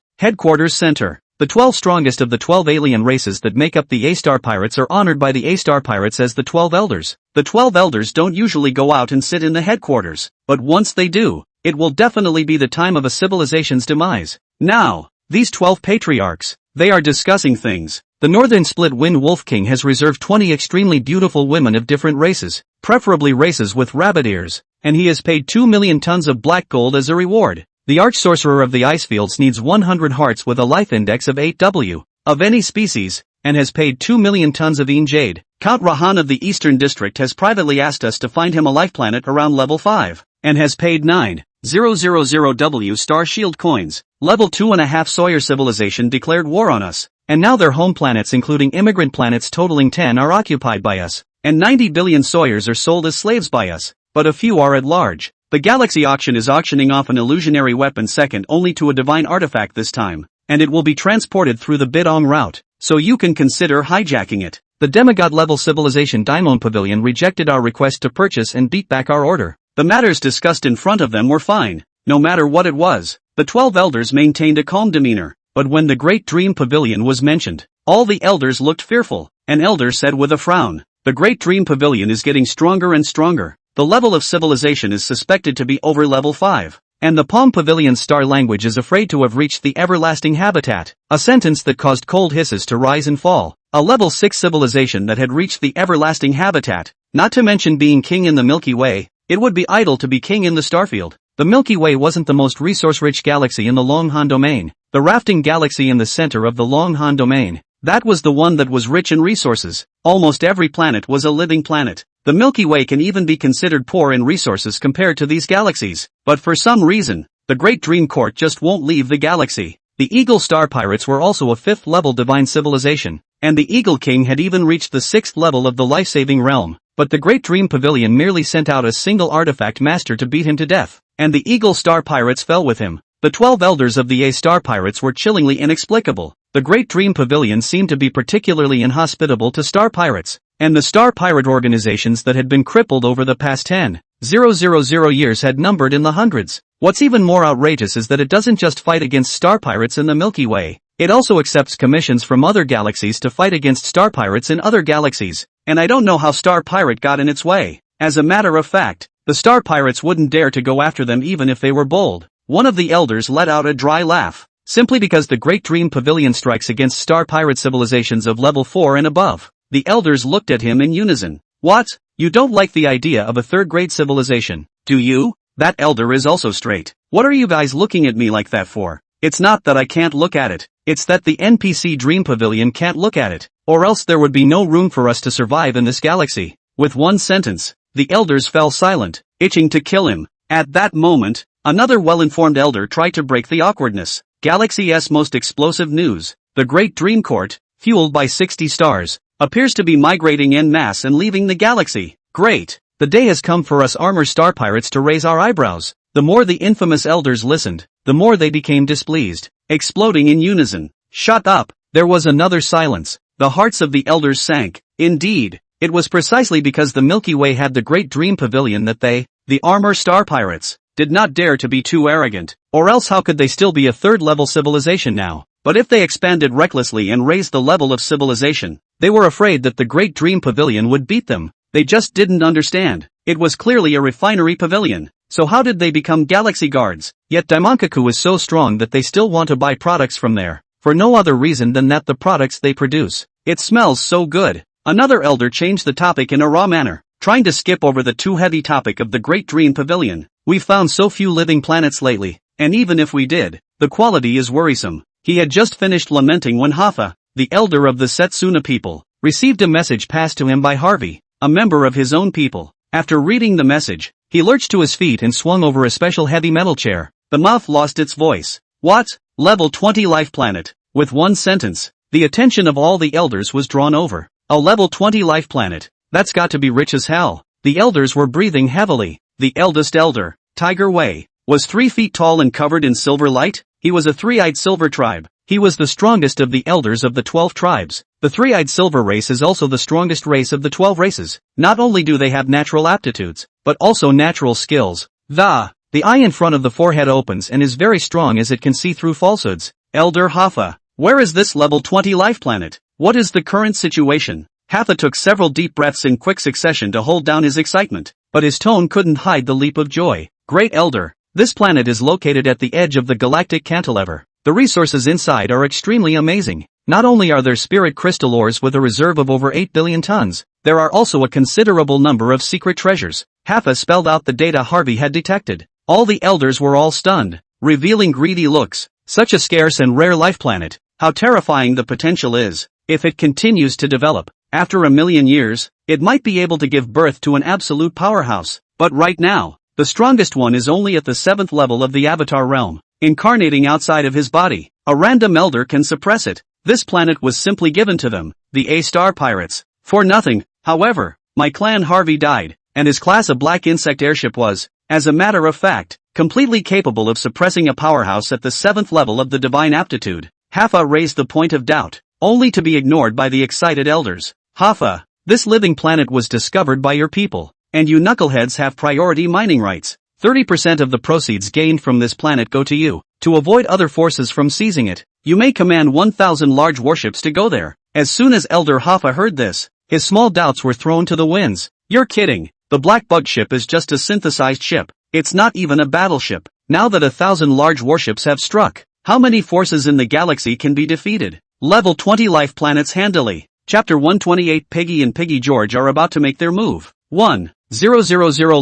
center. The 12 strongest of the 12 alien races that make up the A-Star Pirates are honored by the A-Star Pirates as the 12 Elders. The 12 Elders don't usually go out and sit in the headquarters, but once they do, it will definitely be the time of a civilization's demise. Now, these 12 patriarchs, they are discussing things. The Northern Split Wind Wolf King has reserved 20 extremely beautiful women of different races, preferably races with rabbit ears, and he has paid 2 million tons of black gold as a reward. The Arch-Sorcerer of the Icefields needs 100 hearts with a life index of 8W, of any species, and has paid 2 million tons of Een Jade. Count Rahan of the Eastern District has privately asked us to find him a life planet around level 5, and has paid 9,000W Star Shield coins. Level 2.5 Sawyer Civilization declared war on us, and now their home planets including immigrant planets totaling 10 are occupied by us, and 90 billion Sawyers are sold as slaves by us, but a few are at large. The Galaxy Auction is auctioning off an illusionary weapon second only to a divine artifact this time, and it will be transported through the Bidong route, so you can consider hijacking it. The demigod-level civilization Daimon Pavilion rejected our request to purchase and beat back our order. The matters discussed in front of them were fine, no matter what it was. The 12 elders maintained a calm demeanor, but when the Great Dream Pavilion was mentioned, all the elders looked fearful. An elder said with a frown, "The Great Dream Pavilion is getting stronger and stronger. The level of civilization is suspected to be over level 5, and the Palm Pavilion's star language is afraid to have reached the everlasting habitat," a sentence that caused cold hisses to rise and fall. A level 6 civilization that had reached the everlasting habitat, not to mention being king in the Milky Way. It would be idle to be king in the Starfield. The Milky Way wasn't the most resource-rich galaxy in the Longhan domain. The rafting galaxy in the center of the Longhan domain, that was the one that was rich in resources. Almost every planet was a living planet. The Milky Way can even be considered poor in resources compared to these galaxies, but for some reason, the Great Dream Court just won't leave the galaxy. The Eagle Star Pirates were also a 5th level divine civilization, and the Eagle King had even reached the 6th level of the life-saving realm, but the Great Dream Pavilion merely sent out a single artifact master to beat him to death, and the Eagle Star Pirates fell with him. The 12 elders of the A-Star Pirates were chillingly inexplicable. The Great Dream Pavilion seemed to be particularly inhospitable to Star Pirates, and the Star Pirate organizations that had been crippled over the past 10,000 years had numbered in the hundreds. What's even more outrageous is that it doesn't just fight against Star Pirates in the Milky Way, it also accepts commissions from other galaxies to fight against Star Pirates in other galaxies, and I don't know how Star Pirate got in its way. As a matter of fact, the Star Pirates wouldn't dare to go after them even if they were bold. One of the elders let out a dry laugh, simply because the Great Dream Pavilion strikes against Star Pirate civilizations of level 4 and above. The elders looked at him in unison. "What? You don't like the idea of a third-grade civilization, do you?" That elder is also straight. "What are you guys looking at me like that for? It's not that I can't look at it, it's that the NPC Dream Pavilion can't look at it, or else there would be no room for us to survive in this galaxy." With one sentence, the elders fell silent, itching to kill him. At that moment, another well-informed elder tried to break the awkwardness. Galaxy's most explosive news. The Great Dream Court, fueled by 60 stars, appears to be migrating en masse and leaving the galaxy. Great! The day has come for us armor Star Pirates to raise our eyebrows. The more the infamous elders listened, the more they became displeased, exploding in unison. "Shut up!" There was another silence. The hearts of the elders sank. Indeed, it was precisely because the Milky Way had the Great Dream Pavilion that they, the armor Star Pirates, did not dare to be too arrogant, or else how could they still be a third-level civilization now? But if they expanded recklessly and raised the level of civilization, they were afraid that the Great Dream Pavilion would beat them. They just didn't understand. It was clearly a refinery pavilion. So how did they become galaxy guards? Yet Daimonkaku is so strong that they still want to buy products from there, for no other reason than that the products they produce. It smells so good. Another elder changed the topic in a raw manner, trying to skip over the too heavy topic of the Great Dream Pavilion. "We've found so few living planets lately, and even if we did, the quality is worrisome." He had just finished lamenting when Hafa, the elder of the Setsuna people, received a message passed to him by Harvey, a member of his own people. After reading the message, he lurched to his feet and swung over a special heavy metal chair. The mouth lost its voice. "What? Level 20 life planet." With one sentence, the attention of all the elders was drawn over. A level 20 life planet. That's got to be rich as hell. The elders were breathing heavily. The eldest elder, Tiger Wei, was 3 feet tall and covered in silver light. He was a 3-eyed silver tribe. He was the strongest of the elders of the 12 tribes. The 3-eyed silver race is also the strongest race of the 12 races. Not only do they have natural aptitudes, but also natural skills. The eye in front of the forehead opens and is very strong as it can see through falsehoods. Elder Hafa, where is this level 20 life planet? What is the current situation? Hafa took several deep breaths in quick succession to hold down his excitement, but his tone couldn't hide the leap of joy. Great Elder, this planet is located at the edge of the galactic cantilever. The resources inside are extremely amazing. Not only are there spirit crystal ores with a reserve of over 8 billion tons, there are also a considerable number of secret treasures. Hafa spelled out the data Harvey had detected. All the elders were all stunned, revealing greedy looks. Such a scarce and rare life planet. How terrifying the potential is. If it continues to develop, after 1,000,000 years, it might be able to give birth to an absolute powerhouse. But right now, the strongest one is only at the 7th level of the Avatar realm, incarnating outside of his body. A random elder can suppress it. This planet was simply given to them, the A-Star Pirates, for nothing. However, my clan Harvey died, and his class of black insect airship was, as a matter of fact, completely capable of suppressing a powerhouse at the 7th level of the divine aptitude. Hafa raised the point of doubt, only to be ignored by the excited elders. Hafa, this living planet was discovered by your people, and you knuckleheads have priority mining rights. 30% of the proceeds gained from this planet go to you. To avoid other forces from seizing it, you may command 1,000 large warships to go there. As soon as Elder Hafa heard this, his small doubts were thrown to the winds. You're kidding. The Black Bug ship is just a synthesized ship. It's not even a battleship. Now that 1,000 large warships have struck, how many forces in the galaxy can be defeated? Level 20 life planets handily. Chapter 128. Piggy and Piggy George are about to make their move. 1,000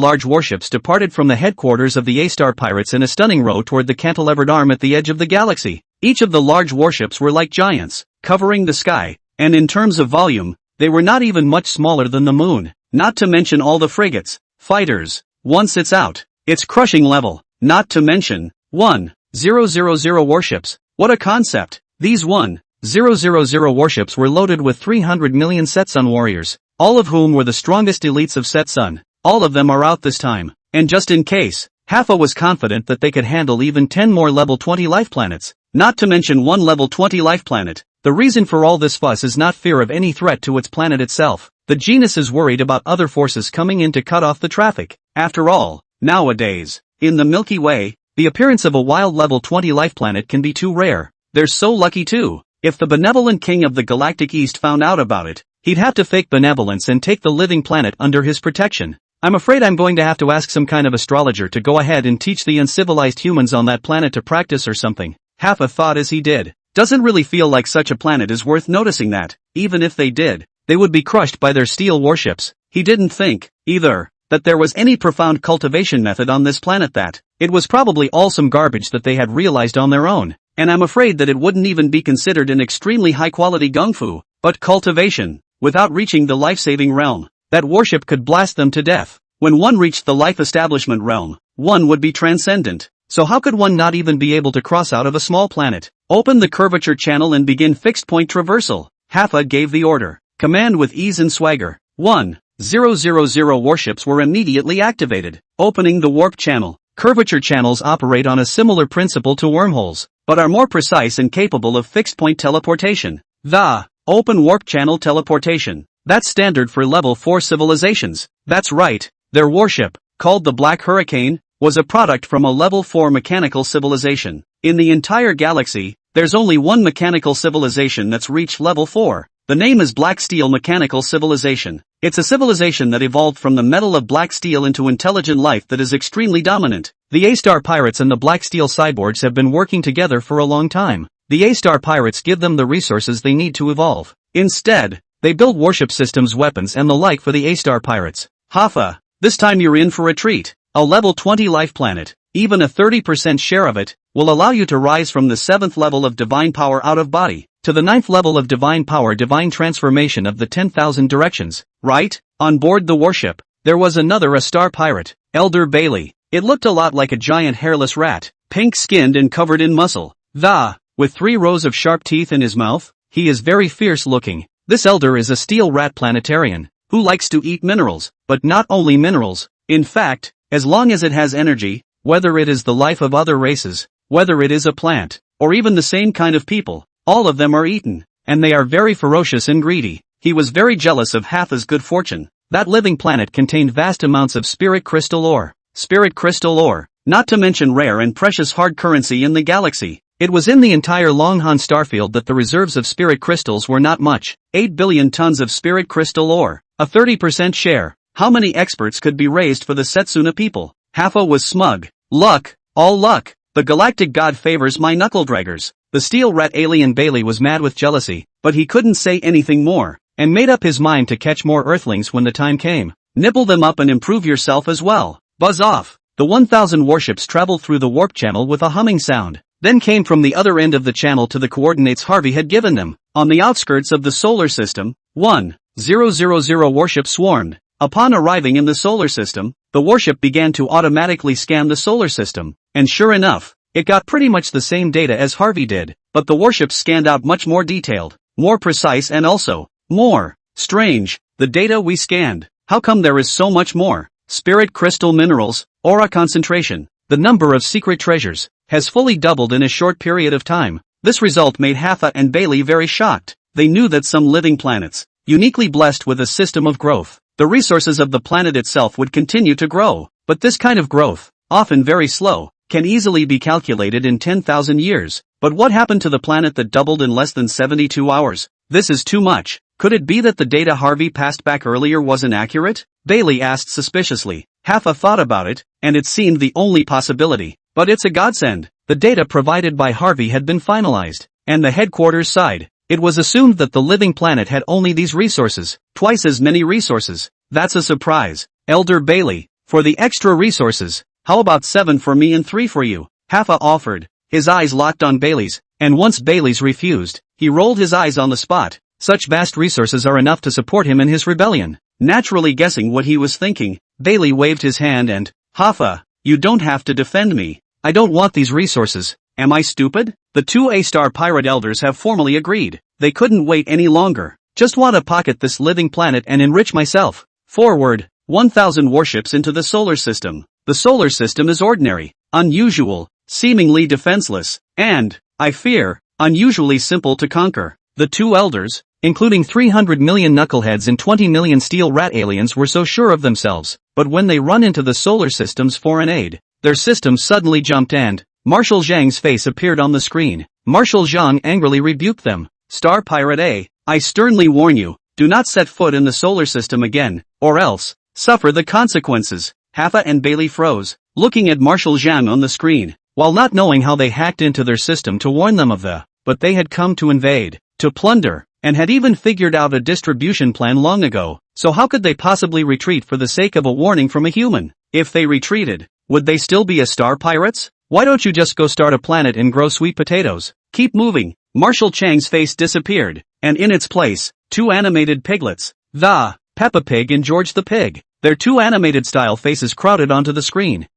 large warships departed from the headquarters of the A-Star Pirates in a stunning row toward the cantilevered arm at the edge of the galaxy. Each of the large warships were like giants, covering the sky, and in terms of volume, they were not even much smaller than the moon. Not to mention all the frigates, fighters. Once it's out, it's crushing level. Not to mention 1,000 warships. What a concept! These 1,000 warships were loaded with 300 million Setsun warriors, all of whom were the strongest elites of Setsun. All of them are out this time, and just in case, Hafa was confident that they could handle even 10 more level 20 life planets, not to mention 1 level 20 life planet. The reason for all this fuss is not fear of any threat to its planet itself. The genus is worried about other forces coming in to cut off the traffic. After all, nowadays, in the Milky Way, the appearance of a wild level 20 life planet can be too rare. They're so lucky too. If the benevolent king of the galactic east found out about it, he'd have to fake benevolence and take the living planet under his protection. I'm afraid I'm going to have to ask some kind of astrologer to go ahead and teach the uncivilized humans on that planet to practice or something. Hafa thought as he did. Doesn't really feel like such a planet is worth noticing that, even if they did, they would be crushed by their steel warships. He didn't think, either, that there was any profound cultivation method on this planet that, it was probably all some garbage that they had realized on their own, and I'm afraid that it wouldn't even be considered an extremely high-quality gung fu, but cultivation, without reaching the life-saving realm. That warship could blast them to death. When one reached the life establishment realm, one would be transcendent. So how could one not even be able to cross out of a small planet? Open the curvature channel and begin fixed point traversal. Hafa gave the order. Command with ease and swagger. 1,000 warships were immediately activated, opening the warp channel. Curvature channels operate on a similar principle to wormholes, but are more precise and capable of fixed point teleportation. The open warp channel teleportation. That's standard for level 4 civilizations. That's right, their warship, called the Black Hurricane, was a product from a level 4 mechanical civilization. In the entire galaxy, there's only one mechanical civilization that's reached level 4. The name is Black Steel Mechanical Civilization. It's a civilization that evolved from the metal of black steel into intelligent life that is extremely dominant. The A-Star Pirates and the Black Steel Cyborgs have been working together for a long time. The A-Star Pirates give them the resources they need to evolve. Instead, they build warship systems, weapons and the like for the A-Star Pirates. Hafa, this time you're in for a treat. A level 20 life planet, even a 30% share of it, will allow you to rise from the 7th level of divine power out of body, to the 9th level of divine power, divine transformation of the 10,000 directions. Right? On board the warship, there was another A-Star pirate, Elder Bailey. It looked a lot like a giant hairless rat, pink-skinned and covered in muscle. With 3 rows of sharp teeth in his mouth, he is very fierce looking. This elder is a steel rat planetarian, who likes to eat minerals, but not only minerals. In fact, as long as it has energy, whether it is the life of other races, whether it is a plant, or even the same kind of people, all of them are eaten, and they are very ferocious and greedy. He was very jealous of Hafa's good fortune. That living planet contained vast amounts of spirit crystal ore. Spirit crystal ore, not to mention rare and precious hard currency in the galaxy. It was in the entire Longhan starfield that the reserves of spirit crystals were not much. 8 billion tons of spirit crystal ore, a 30% share. How many experts could be raised for the Setsuna people? Hafa was smug. Luck, all luck. The galactic god favors my knuckle-draggers. The steel rat alien Bailey was mad with jealousy, but he couldn't say anything more, and made up his mind to catch more Earthlings when the time came. Nibble them up and improve yourself as well. Buzz off. The 1,000 warships traveled through the warp channel with a humming sound, then came from the other end of the channel to the coordinates Harvey had given them. On the outskirts of the solar system, 1,000 warships swarmed. Upon arriving in the solar system, the warship began to automatically scan the solar system, and sure enough, it got pretty much the same data as Harvey did, but the warship scanned out much more detailed, more precise and also more strange. The data we scanned, how come there is so much more? Spirit crystal minerals, aura concentration, the number of secret treasures, has fully doubled in a short period of time. This result made Hafa and Bailey very shocked. They knew that some living planets, uniquely blessed with a system of growth, the resources of the planet itself would continue to grow, but this kind of growth, often very slow, can easily be calculated in 10,000 years. But what happened to the planet that doubled in less than 72 hours? This is too much. Could it be that the data Harvey passed back earlier wasn't accurate? Bailey asked suspiciously. Hafa thought about it, and it seemed the only possibility. But it's a godsend. The data provided by Harvey had been finalized, and the headquarters side. It was assumed that the living planet had only these resources, twice as many resources. That's a surprise, Elder Bailey. For the extra resources, how about 7 for me and 3 for you? Hafa offered. His eyes locked on Bailey's, and once Bailey's refused, he rolled his eyes on the spot. Such vast resources are enough to support him in his rebellion. Naturally guessing what he was thinking, Bailey waved his hand and, Hafa, you don't have to defend me. I don't want these resources. Am I stupid? The 2 A-star pirate elders have formally agreed. They couldn't wait any longer. Just want to pocket this living planet and enrich myself. Forward, 1,000 warships into the solar system. The solar system is ordinary, unusual, seemingly defenseless, and, I fear, unusually simple to conquer. The 2 elders, including 300 million knuckleheads and 20 million steel rat aliens, were so sure of themselves, but when they run into the solar system's foreign aid, their system suddenly jumped and, Marshal Zhang's face appeared on the screen. Marshal Zhang angrily rebuked them. Star Pirate A, I sternly warn you, do not set foot in the solar system again, or else, suffer the consequences. Hafa and Bailey froze, looking at Marshal Zhang on the screen, while not knowing how they hacked into their system to warn them of but they had come to invade, to plunder, and had even figured out a distribution plan long ago, so how could they possibly retreat for the sake of a warning from a human? If they retreated, would they still be star pirates? Why don't you just go start a planet and grow sweet potatoes? Keep moving. Marshal Chang's face disappeared, and in its place, 2 animated piglets, the Peppa Pig and George the Pig. Their 2 animated style faces crowded onto the screen.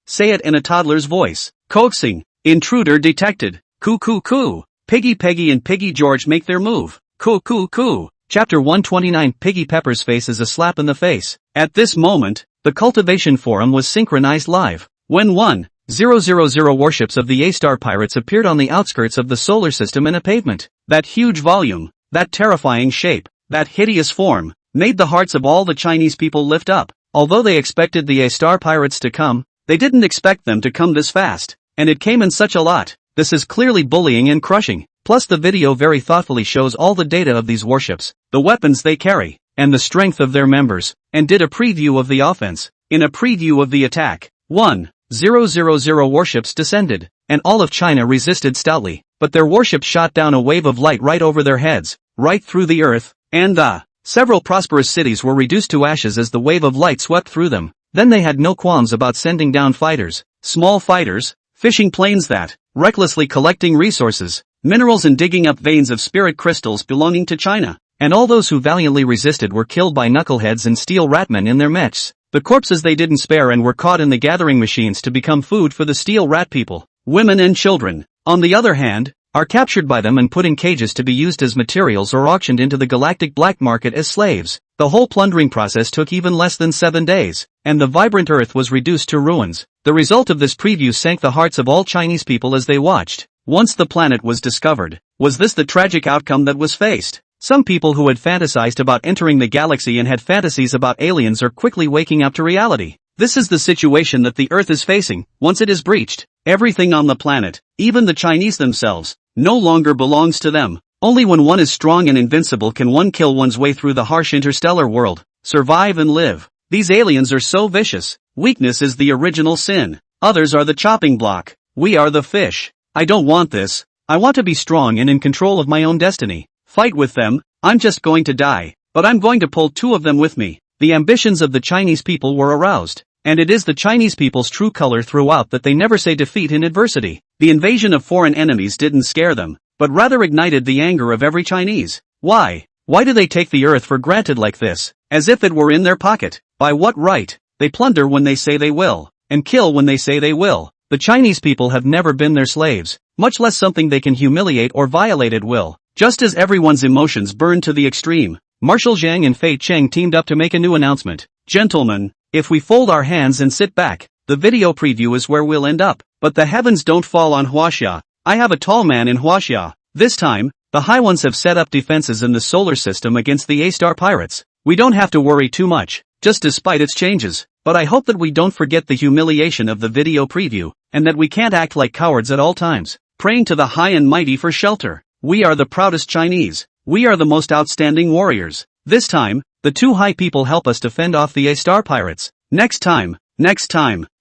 Say it in a toddler's voice. Coaxing. Intruder detected. Coo coo coo. Piggy Peggy and Piggy George make their move. Coo coo coo. Chapter 129. Piggy Pepper's face is a slap in the face. At this moment, the Cultivation Forum was synchronized live. When 1,000 warships of the A-star pirates appeared on the outskirts of the solar system in a pavement. That huge volume, that terrifying shape, that hideous form, made the hearts of all the Chinese people lift up. Although they expected the A-star pirates to come, they didn't expect them to come this fast. And it came in such a lot. This is clearly bullying and crushing. Plus the video very thoughtfully shows all the data of these warships, the weapons they carry, and the strength of their members, and did a preview of the offense. In a preview of the attack, 1,000 warships descended, and all of China resisted stoutly, but their warships shot down a wave of light right over their heads, right through the earth, and several prosperous cities were reduced to ashes as the wave of light swept through them. Then they had no qualms about sending down fighters, small fighters, fishing planes that, recklessly collecting resources, minerals and digging up veins of spirit crystals belonging to China. And all those who valiantly resisted were killed by knuckleheads and steel ratmen in their mechs. The corpses they didn't spare and were caught in the gathering machines to become food for the steel rat people, women and children. On the other hand, are captured by them and put in cages to be used as materials or auctioned into the galactic black market as slaves. The whole plundering process took even less than 7 days, and the vibrant Earth was reduced to ruins. The result of this preview sank the hearts of all Chinese people as they watched. Once the planet was discovered, was this the tragic outcome that was faced? Some people who had fantasized about entering the galaxy and had fantasies about aliens are quickly waking up to reality. This is the situation that the Earth is facing. Once it is breached, everything on the planet, even the Chinese themselves, no longer belongs to them. Only when one is strong and invincible can one kill one's way through the harsh interstellar world, survive and live. These aliens are so vicious. Weakness is the original sin. Others are the chopping block. We are the fish. I don't want this. I want to be strong and in control of my own destiny. Fight with them. I'm just going to die. But I'm going to pull 2 of them with me. The ambitions of the Chinese people were aroused. And it is the Chinese people's true color throughout that they never say defeat in adversity. The invasion of foreign enemies didn't scare them, but rather ignited the anger of every Chinese. Why? Why do they take the Earth for granted like this, as if it were in their pocket? By what right? They plunder when they say they will, and kill when they say they will. The Chinese people have never been their slaves, much less something they can humiliate or violate at will. Just as everyone's emotions burned to the extreme, Marshal Zhang and Fei Cheng teamed up to make a new announcement. Gentlemen, if we fold our hands and sit back, the video preview is where we'll end up. But the heavens don't fall on Huaxia. I have a tall man in Huaxia. This time, the high ones have set up defenses in the solar system against the A-star pirates. We don't have to worry too much, just despite its changes. But I hope that we don't forget the humiliation of the video preview, and that we can't act like cowards at all times, praying to the high and mighty for shelter. We are the proudest Chinese. We are the most outstanding warriors. This time, the 2 high people help us to fend off the A-star pirates. Next time,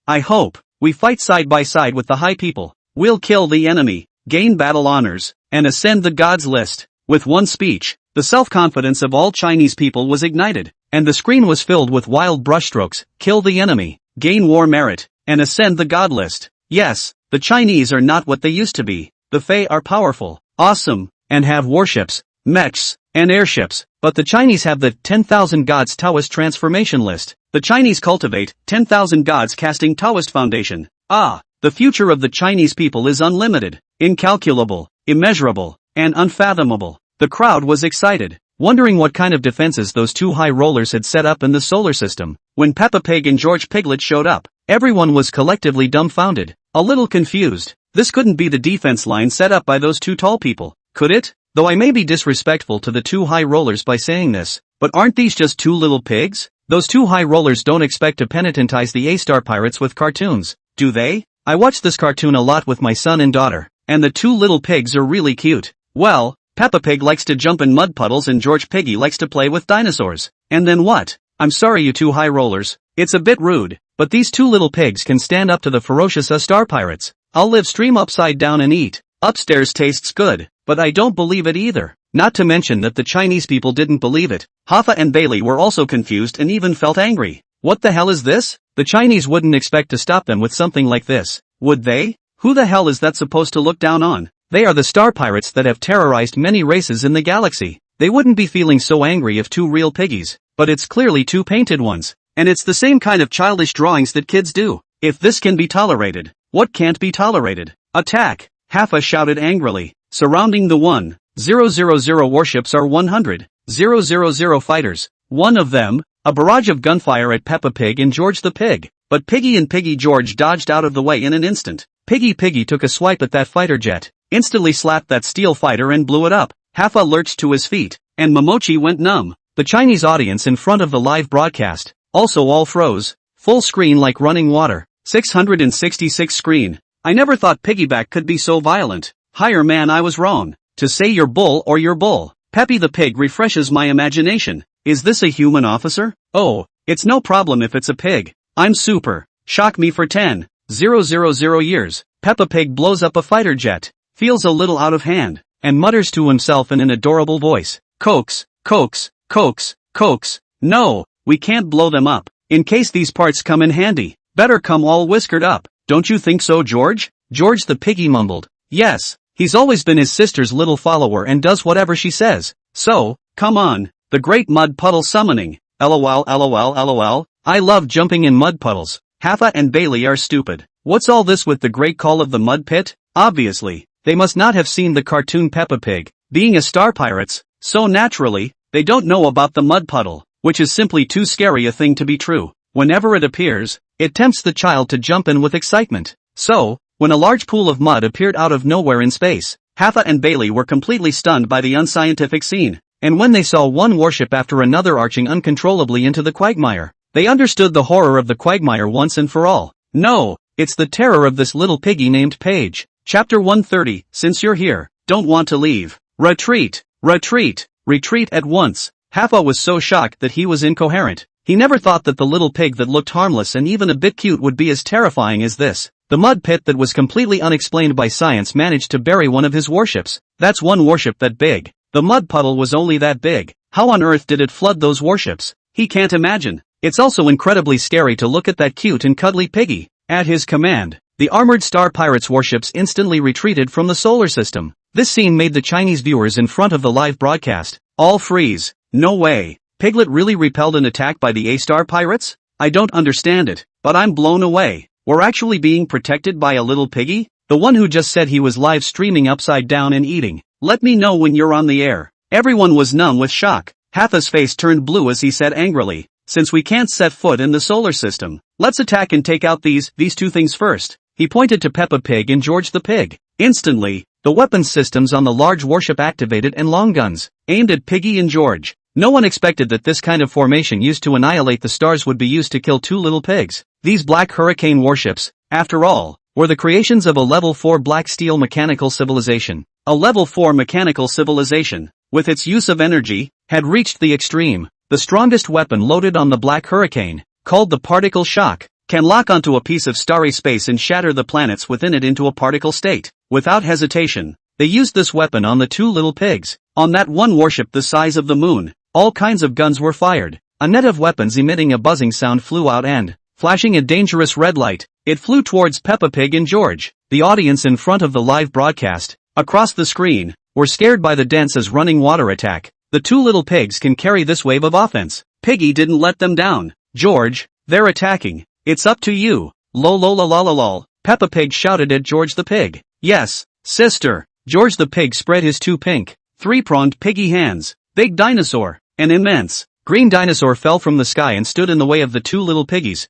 I hope, we fight side by side with the high people. We'll kill the enemy, gain battle honors, and ascend the gods list. With one speech, the self-confidence of all Chinese people was ignited, and the screen was filled with wild brushstrokes. Kill the enemy, gain war merit, and ascend the god list. Yes, the Chinese are not what they used to be. The Fei are powerful, awesome, and have warships, mechs, and airships, but the Chinese have the 10,000 Gods Taoist transformation list. The Chinese cultivate 10,000 gods casting Taoist foundation. The future of the Chinese people is unlimited, incalculable, immeasurable, and unfathomable. The crowd was excited, wondering what kind of defenses those 2 high rollers had set up in the solar system. When Peppa Pig and George Piglet showed up, everyone was collectively dumbfounded, a little confused. This couldn't be the defense line set up by those 2 tall people, could it? Though I may be disrespectful to the 2 high rollers by saying this, but aren't these just 2 little pigs? Those 2 high rollers don't expect to penitentize the A-star pirates with cartoons, do they? I watch this cartoon a lot with my son and daughter, and the 2 little pigs are really cute. Well, Peppa Pig likes to jump in mud puddles and George Piggy likes to play with dinosaurs. And then what? I'm sorry you 2 high rollers, it's a bit rude, but these 2 little pigs can stand up to the ferocious A-star pirates. I'll live stream upside down and eat. Upstairs tastes good, but I don't believe it either. Not to mention that the Chinese people didn't believe it. Hoffa and Bailey were also confused and even felt angry. What the hell is this? The Chinese wouldn't expect to stop them with something like this, would they? Who the hell is that supposed to look down on? They are the star pirates that have terrorized many races in the galaxy. They wouldn't be feeling so angry if 2 real piggies, but it's clearly 2 painted ones. And it's the same kind of childish drawings that kids do. If this can be tolerated, what can't be tolerated? Attack! Hoffa shouted angrily. Surrounding the 1,000 warships are 100,000 fighters. One of them, a barrage of gunfire at Peppa Pig and George the Pig. But Piggy and Piggy George dodged out of the way in an instant. Piggy took a swipe at that fighter jet, instantly slapped that steel fighter and blew it up. Hoffa lurched to his feet, and Momochi went numb. The Chinese audience in front of the live broadcast also all froze. Full screen like running water. 666 screen. I never thought Piggyback could be so violent. Higher man, I was wrong. To say you're bull or you're bull. Peppy the Pig refreshes my imagination. Is this a human officer? Oh, it's no problem if it's a pig. I'm super. Shock me for 10,000 years. Peppa Pig blows up a fighter jet, feels a little out of hand, and mutters to himself in an adorable voice. Coax, coax, coax, coax. No, we can't blow them up. In case these parts come in handy, better come all whiskered up. Don't you think so, George? George the Piggy mumbled. Yes, he's always been his sister's little follower and does whatever she says. So, come on, the great mud puddle summoning. LOL LOL LOL. I love jumping in mud puddles. Hoffa and Bailey are stupid. What's all this with the great call of the mud pit? Obviously, They must not have seen the cartoon Peppa Pig, being a star pirates, so naturally, they don't know about the mud puddle, which is simply too scary a thing to be true. Whenever it appears, it tempts the child to jump in with excitement. So, when a large pool of mud appeared out of nowhere in space, Haffa and Bailey were completely stunned by the unscientific scene. And when they saw one warship after another arching uncontrollably into the quagmire, they understood the horror of the quagmire once and for all. No, it's the terror of this little piggy named Paige. Chapter 130, Since you're here, don't want to leave. Retreat, retreat, retreat at once. Haffa was so shocked that he was incoherent. He never thought that the little pig that looked harmless and even a bit cute would be as terrifying as this. The mud pit that was completely unexplained by science managed to bury one of his warships. That's one warship that big. The mud puddle was only that big. How on earth did it flood those warships? He can't imagine. It's also incredibly scary to look at that cute and cuddly piggy. At his command, the armored Star Pirates warships instantly retreated from the solar system. This scene made the Chinese viewers in front of the live broadcast all freeze. No way. Piglet really repelled an attack by the A-Star Pirates? I don't understand it, but I'm blown away. We're actually being protected by a little piggy? The one who just said he was live streaming upside down and eating. Let me know when you're on the air. Everyone was numb with shock. Haffa's face turned blue as he said angrily, since we can't set foot in the solar system, let's attack and take out these two things first. He pointed to Peppa Pig and George the Pig. Instantly, the weapons systems on the large warship activated and long guns, aimed at Piggy and George. No one expected that this kind of formation used to annihilate the stars would be used to kill two little pigs. These Black Hurricane warships, after all, were the creations of a Level 4 Black Steel mechanical civilization. A Level 4 mechanical civilization, with its use of energy, had reached the extreme. The strongest weapon loaded on the Black Hurricane, called the particle shock, can lock onto a piece of starry space and shatter the planets within it into a particle state. Without hesitation, they used this weapon on the two little pigs. On that one warship the size of the moon, all kinds of guns were fired. A net of weapons emitting a buzzing sound flew out and, flashing a dangerous red light, it flew towards Peppa Pig and George. The audience in front of the live broadcast, across the screen, were scared by the dense as running water attack. The two little pigs can carry this wave of offense. Piggy didn't let them down. George, they're attacking. It's up to you. Lol lol lol lol lol. Peppa Pig shouted at George the Pig. Yes, sister. George the Pig spread his two pink, three-pronged piggy hands. Big dinosaur, an immense, green dinosaur fell from the sky and stood in the way of the two little piggies.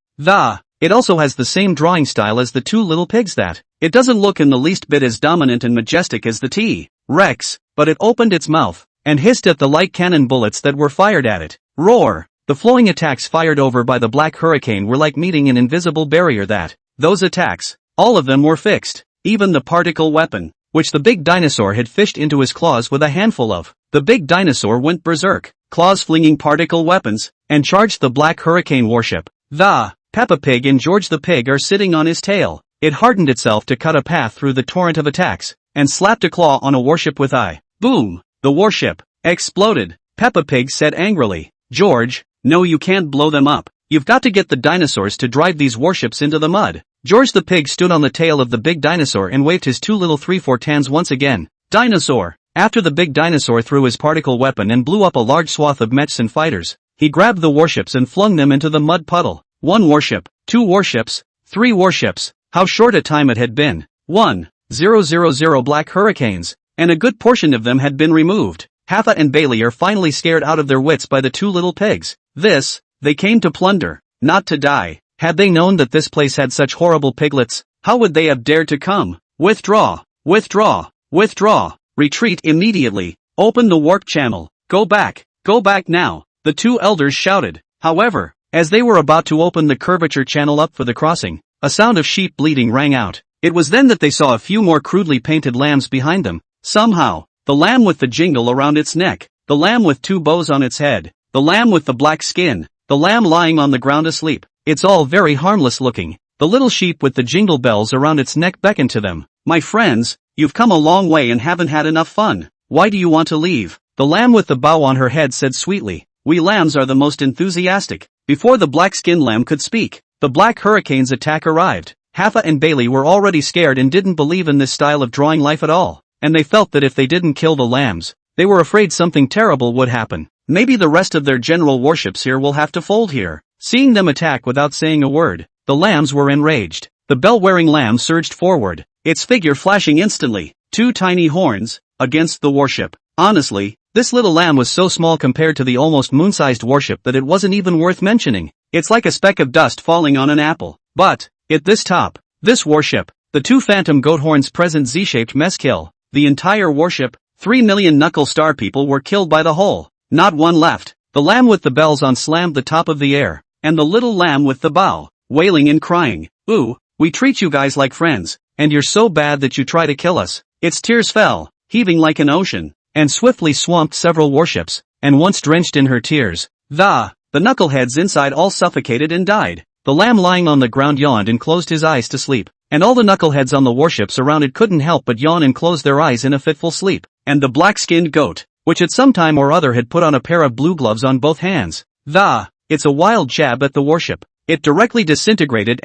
It also has the same drawing style as the two little pigs that. It doesn't look in the least bit as dominant and majestic as the T-Rex, but it opened its mouth, and hissed at the light cannon bullets that were fired at it. Roar! The flowing attacks fired over by the Black Hurricane were like meeting an invisible barrier that. Those attacks, all of them were fixed. Even the particle weapon, which the big dinosaur had fished into his claws with a handful of. The big dinosaur went berserk, claws flinging particle weapons, and charged the Black Hurricane warship. Peppa Pig and George the Pig are sitting on his tail. It hardened itself to cut a path through the torrent of attacks, and slapped a claw on a warship with eye. Boom! The warship exploded. Peppa Pig said angrily, George, no, you can't blow them up. You've got to get the dinosaurs to drive these warships into the mud. George the Pig stood on the tail of the big dinosaur and waved his two little 3/4 hands once again. Dinosaur! After the big dinosaur threw his particle weapon and blew up a large swath of mechs and fighters, he grabbed the warships and flung them into the mud puddle. One warship, two warships, three warships. How short a time it had been. 1,000 Black Hurricanes, and a good portion of them had been removed. Haffa and Bailey are finally scared out of their wits by the two little pigs. They came to plunder, not to die. Had they known that this place had such horrible piglets, how would they have dared to come? Withdraw, withdraw, withdraw, retreat immediately, open the warp channel, go back now, the two elders shouted. However, as they were about to open the curvature channel up for the crossing, a sound of sheep bleating rang out. It was then that they saw a few more crudely painted lambs behind them. Somehow, the lamb with the jingle around its neck, the lamb with two bows on its head, the lamb with the black skin, the lamb lying on the ground asleep. It's all very harmless looking. The little sheep with the jingle bells around its neck beckoned to them. My friends, you've come a long way and haven't had enough fun. Why do you want to leave? The lamb with the bow on her head said sweetly, we lambs are the most enthusiastic. Before the black-skinned lamb could speak, the Black Hurricane's attack arrived. Haffa and Bailey were already scared and didn't believe in this style of drawing life at all, and they felt that if they didn't kill the lambs, they were afraid something terrible would happen. Maybe the rest of their general warships here will have to fold here. Seeing them attack without saying a word, the lambs were enraged. The bell-wearing lamb surged forward, its figure flashing instantly. 2 tiny horns, against the warship. Honestly, this little lamb was so small compared to the almost moon-sized warship that it wasn't even worth mentioning. It's like a speck of dust falling on an apple. But, at this top, this warship, the 2 phantom goat horns present Z-shaped mess kill. The entire warship, 3 million knuckle star people were killed by the whole. Not one left. The lamb with the bells on slammed the top of the air, and the little lamb with the bow, wailing and crying, "Ooh, we treat you guys like friends, and you're so bad that you try to kill us." Its tears fell, heaving like an ocean, and swiftly swamped several warships, and once drenched in her tears, the knuckleheads inside all suffocated and died. The lamb lying on the ground yawned and closed his eyes to sleep, and all the knuckleheads on the warships around it couldn't help but yawn and close their eyes in a fitful sleep. And the black-skinned goat, which at some time or other had put on a pair of blue gloves on both hands. It's a wild jab at the warship. It directly disintegrated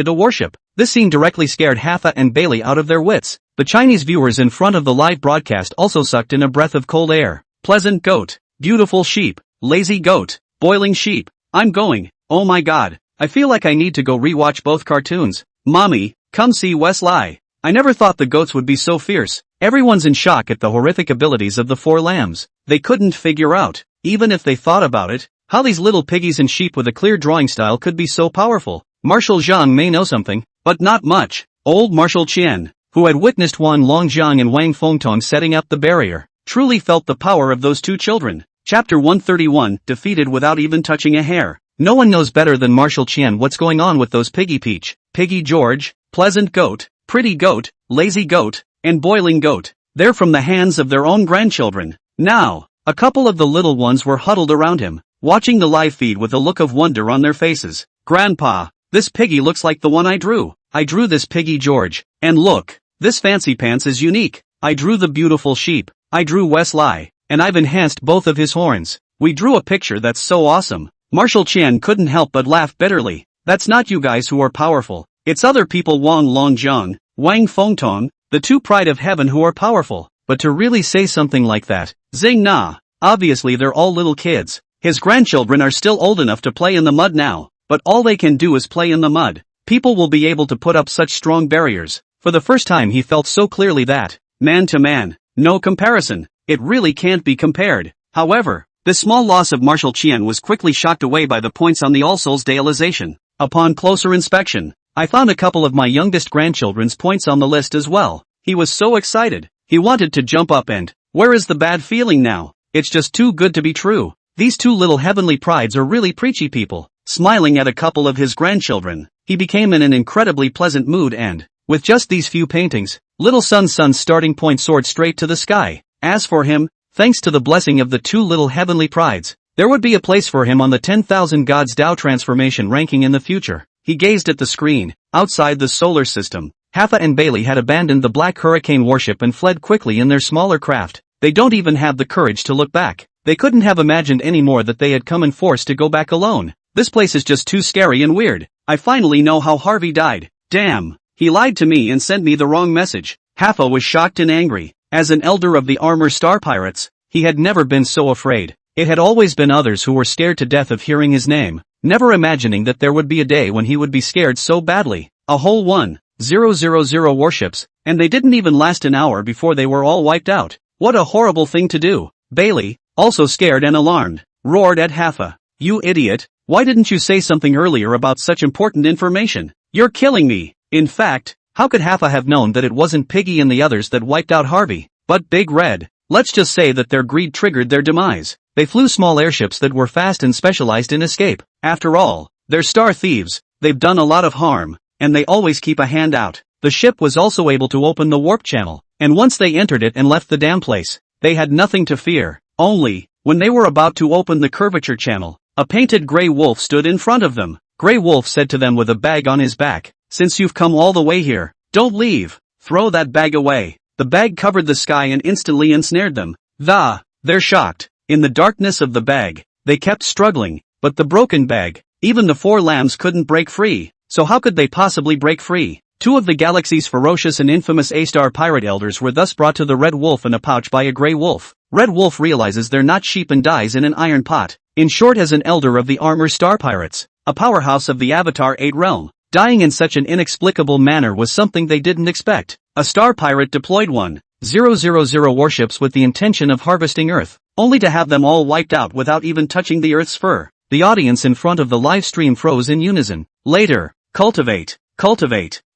a warship. This scene directly scared Haffa and Bailey out of their wits. The Chinese viewers in front of the live broadcast also sucked in a breath of cold air. Pleasant goat, beautiful sheep, lazy goat, boiling sheep. I'm going, oh my god, I feel like I need to go rewatch both cartoons. Mommy, come see Wesley. I never thought the goats would be so fierce. Everyone's in shock at the horrific abilities of the 4 lambs. They couldn't figure out, even if they thought about it, how these little piggies and sheep with a clear drawing style could be so powerful. Marshal Zhang may know something, but not much. Old Marshal Qian, who had witnessed Wan Longjiang and Wang Fengtong setting up the barrier, truly felt the power of those 2 children. Chapter 131, defeated without even touching a hair. No one knows better than Marshal Qian what's going on with those Piggy Peach, Piggy George, Pleasant Goat, Pretty Goat, Lazy Goat, and Boiling Goat. They're from the hands of their own grandchildren. Now, a couple of the little ones were huddled around him, watching the live feed with a look of wonder on their faces. "Grandpa, this piggy looks like the one I drew. I drew this Piggy George. And look, this fancy pants is unique. I drew the beautiful sheep. I drew Wesley, and I've enhanced both of his horns. We drew a picture that's so awesome." Marshal Qian couldn't help but laugh bitterly. "That's not you guys who are powerful. It's other people, Wang Longjiang, Wang Fengtong, the 2 pride of heaven, who are powerful." But to really say something like that, zing nah. Obviously they're all little kids. His grandchildren are still old enough to play in the mud now, but all they can do is play in the mud. People will be able to put up such strong barriers. For the first time he felt so clearly that, man to man, no comparison. It really can't be compared. However, this small loss of Marshal Qian was quickly shocked away by the points on the All Souls Dayalization. Upon closer inspection, I found a couple of my youngest grandchildren's points on the list as well. He was so excited. He wanted to jump up and, where is the bad feeling now? It's just too good to be true. These 2 little heavenly prides are really preachy people. Smiling at a couple of his grandchildren, he became in an incredibly pleasant mood and, with just these few paintings, little Sun's starting point soared straight to the sky. As for him, thanks to the blessing of the 2 little heavenly prides, there would be a place for him on the 10,000 Gods Tao transformation ranking in the future. He gazed at the screen. Outside the solar system, Haffa and Bailey had abandoned the Black Hurricane warship and fled quickly in their smaller craft. They don't even have the courage to look back. They couldn't have imagined anymore that they had come in force to go back alone. This place is just too scary and weird. I finally know how Harvey died. Damn. He lied to me and sent me the wrong message. Haffa was shocked and angry. As an elder of the Armor Star Pirates, he had never been so afraid. It had always been others who were scared to death of hearing his name, never imagining that there would be a day when he would be scared so badly. A whole 1,000 warships, and they didn't even last an hour before they were all wiped out. What a horrible thing to do. Bailey, also scared and alarmed, roared at Haffa. "You idiot, why didn't you say something earlier about such important information? You're killing me." In fact, how could Haffa have known that it wasn't Piggy and the others that wiped out Harvey, but Big Red? Let's just say that their greed triggered their demise. They flew small airships that were fast and specialized in escape. After all, they're star thieves. They've done a lot of harm, and they always keep a hand out. The ship was also able to open the warp channel, and once they entered it and left the damn place, they had nothing to fear. Only, when they were about to open the curvature channel, a painted gray wolf stood in front of them. Gray Wolf said to them with a bag on his back, "Since you've come all the way here, don't leave. Throw that bag away." The bag covered the sky and instantly ensnared them. They're shocked. In the darkness of the bag, they kept struggling, but the broken bag, even the 4 lambs couldn't break free. So how could they possibly break free? 2 of the galaxy's ferocious and infamous A-star pirate elders were thus brought to the Red Wolf in a pouch by a Grey Wolf. Red Wolf realizes they're not sheep and dies in an iron pot. In short, as an elder of the Armor Star Pirates, a powerhouse of the Avatar 8 realm, Dying in such an inexplicable manner was something they didn't expect. A star pirate deployed 1,000 warships with the intention of harvesting Earth, only to have them all wiped out without even touching the Earth's fur. The audience in front of the live stream froze in unison. Later, cultivate.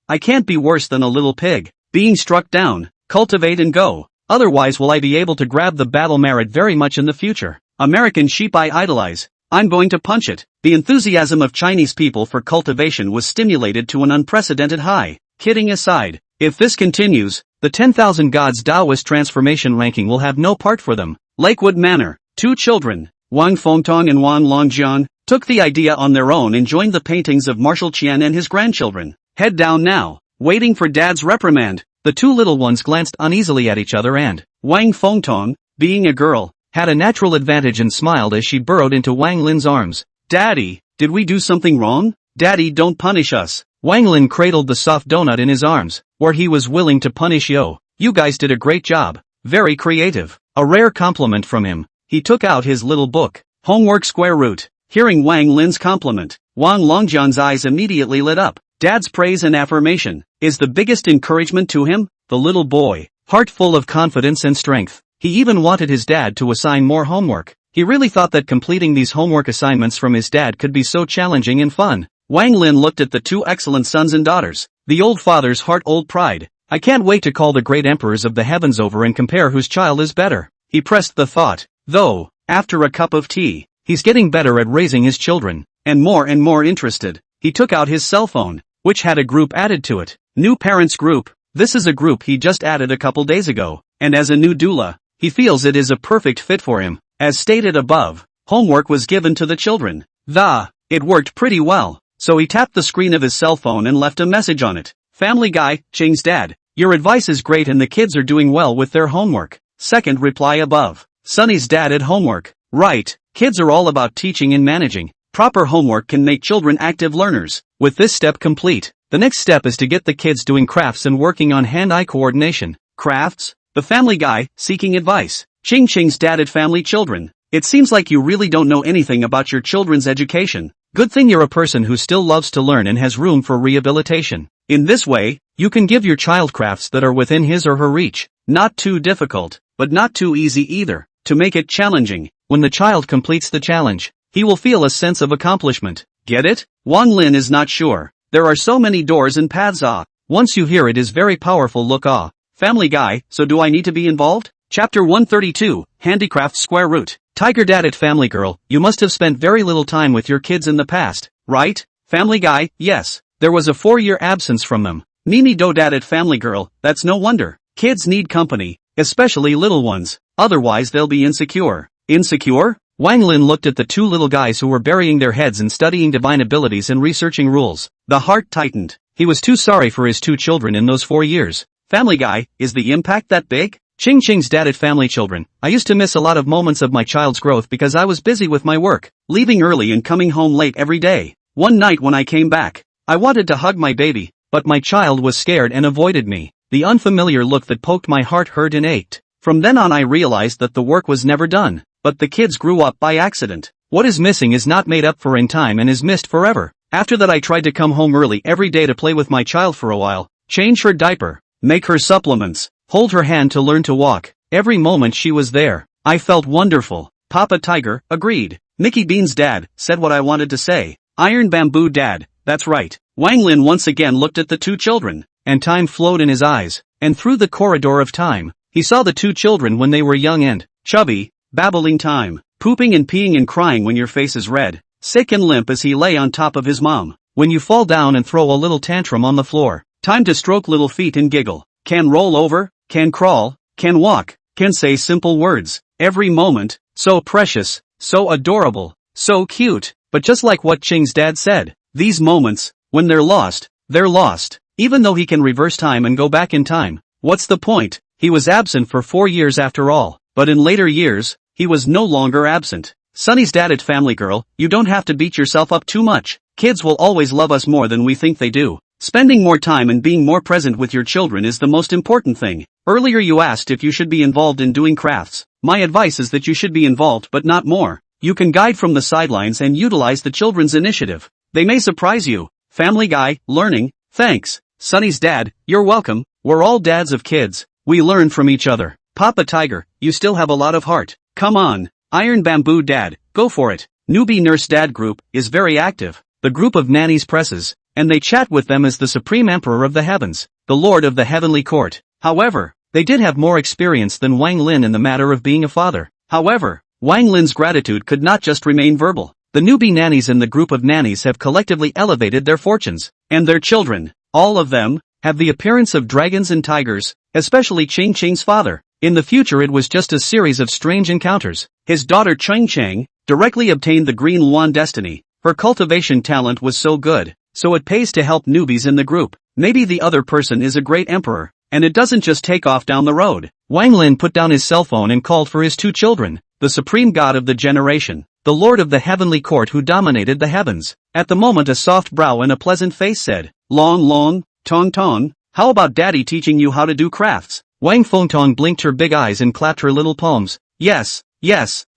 I can't be worse than a little pig. Being struck down. Cultivate and go. Otherwise will I be able to grab the battle merit very much in the future. American sheep I idolize. I'm going to punch it. The enthusiasm of Chinese people for cultivation was stimulated to an unprecedented high. Kidding aside, if this continues, the 10,000 Gods Taoist transformation ranking will have no part for them. Lakewood Manor. 2 children, Wang Fengtong and Wan Longjian, took the idea on their own and joined the paintings of Marshal Qian and his grandchildren. Head down now, waiting for Dad's reprimand. The 2 little ones glanced uneasily at each other and Wang Fengtong, being a girl, had a natural advantage and smiled as she burrowed into Wang Lin's arms. Daddy, did we do something wrong? Daddy, don't punish us. Wang Lin cradled the soft donut in his arms, where he was willing to punish Yo. You guys did a great job. Very creative. A rare compliment from him. He took out his little book. Homework square root. Hearing Wang Lin's compliment, Wang Longjian's eyes immediately lit up. Dad's praise and affirmation is the biggest encouragement to him. The little boy, heart full of confidence and strength. He even wanted his dad to assign more homework. He really thought that completing these homework assignments from his dad could be so challenging and fun. Wang Lin looked at the 2 excellent sons and daughters. The old father's heart, old pride. I can't wait to call the great emperors of the heavens over and compare whose child is better. He pressed the thought. Though, after a cup of tea, he's getting better at raising his children, and more interested. He took out his cell phone, which had a group added to it. New parents group. This is a group he just added a couple days ago, and as a new doula, he feels it is a perfect fit for him. As stated above, homework was given to the children. It worked pretty well, so he tapped the screen of his cell phone and left a message on it. Family Guy, Ching's dad, your advice is great and the kids are doing well with their homework. Second reply above. Sunny's dad at homework. Right, kids are all about teaching and managing. Proper homework can make children active learners. With this step complete, the next step is to get the kids doing crafts and working on hand-eye coordination. Crafts? The Family Guy, seeking advice. Ching's dad at family children. It seems like you really don't know anything about your children's education. Good thing you're a person who still loves to learn and has room for rehabilitation. In this way, you can give your child crafts that are within his or her reach. Not too difficult, but not too easy either. To make it challenging, when the child completes the challenge, he will feel a sense of accomplishment. Get it? Wang Lin is not sure. There are so many doors and paths. Once you hear it is very powerful. Look. Family Guy, so do I need to be involved? Chapter 132, Handicraft Square Root. Tiger Dad at Family Girl, you must have spent very little time with your kids in the past, right? Family Guy, yes. There was a 4-year absence from them. Mimi Do Dad at Family Girl, that's no wonder. Kids need company, especially little ones, otherwise they'll be insecure. Insecure? Wang Lin looked at the 2 little guys who were burying their heads in studying divine abilities and researching rules. The heart tightened. He was too sorry for his 2 children in those 4 years. Family Guy, is the impact that big? Ching's dad at Family Children. I used to miss a lot of moments of my child's growth because I was busy with my work, leaving early and coming home late every day. One night when I came back, I wanted to hug my baby, but my child was scared and avoided me. The unfamiliar look that poked my heart hurt and ached. From then on I realized that the work was never done, but the kids grew up by accident. What is missing is not made up for in time and is missed forever. After that I tried to come home early every day to play with my child for a while, change her diaper, make her supplements, hold her hand to learn to walk. Every moment she was there, I felt wonderful. Papa Tiger agreed. Mickey Bean's dad said what I wanted to say. Iron Bamboo Dad, that's right. Wang Lin once again looked at the 2 children, and time flowed in his eyes, and through the corridor of time, he saw the 2 children when they were young and chubby, babbling time, pooping and peeing and crying when your face is red, sick and limp as he lay on top of his mom. When you fall down and throw a little tantrum on the floor, time to stroke little feet and giggle. Can roll over, can crawl, can walk, can say simple words. Every moment, so precious, so adorable, so cute. But just like what Ching's dad said, these moments, when they're lost, they're lost. Even though he can reverse time and go back in time, what's the point? He was absent for 4 years after all, but in later years, he was no longer absent. Sunny's dad at Family Girl, you don't have to beat yourself up too much. Kids will always love us more than we think they do. Spending more time and being more present with your children is the most important thing. Earlier you asked if you should be involved in doing crafts. My advice is that you should be involved but not more. You can guide from the sidelines and utilize the children's initiative. They may surprise you. Family Guy, learning, thanks. Sunny's dad, you're welcome. We're all dads of kids. We learn from each other. Papa Tiger, you still have a lot of heart. Come on. Iron Bamboo Dad, go for it. Newbie Nurse Dad group is very active. The group of nannies presses, and they chat with them as the Supreme Emperor of the Heavens, the Lord of the Heavenly Court. However, they did have more experience than Wang Lin in the matter of being a father. However, Wang Lin's gratitude could not just remain verbal. The newbie nannies in the group of nannies have collectively elevated their fortunes, and their children, all of them, have the appearance of dragons and tigers, especially Ching Ching's father. In the future it was just a series of strange encounters. His daughter Ching Chang directly obtained the Green Luan destiny. Her cultivation talent was so good, so it pays to help newbies in the group. Maybe the other person is a great emperor, and it doesn't just take off down the road. Wang Lin put down his cell phone and called for his two children, the supreme god of the generation, the lord of the heavenly court who dominated the heavens. At the moment a soft brow and a pleasant face said, Long Long, Tong Tong, how about daddy teaching you how to do crafts? Wang Fengtong blinked her big eyes and clapped her little palms. Yes,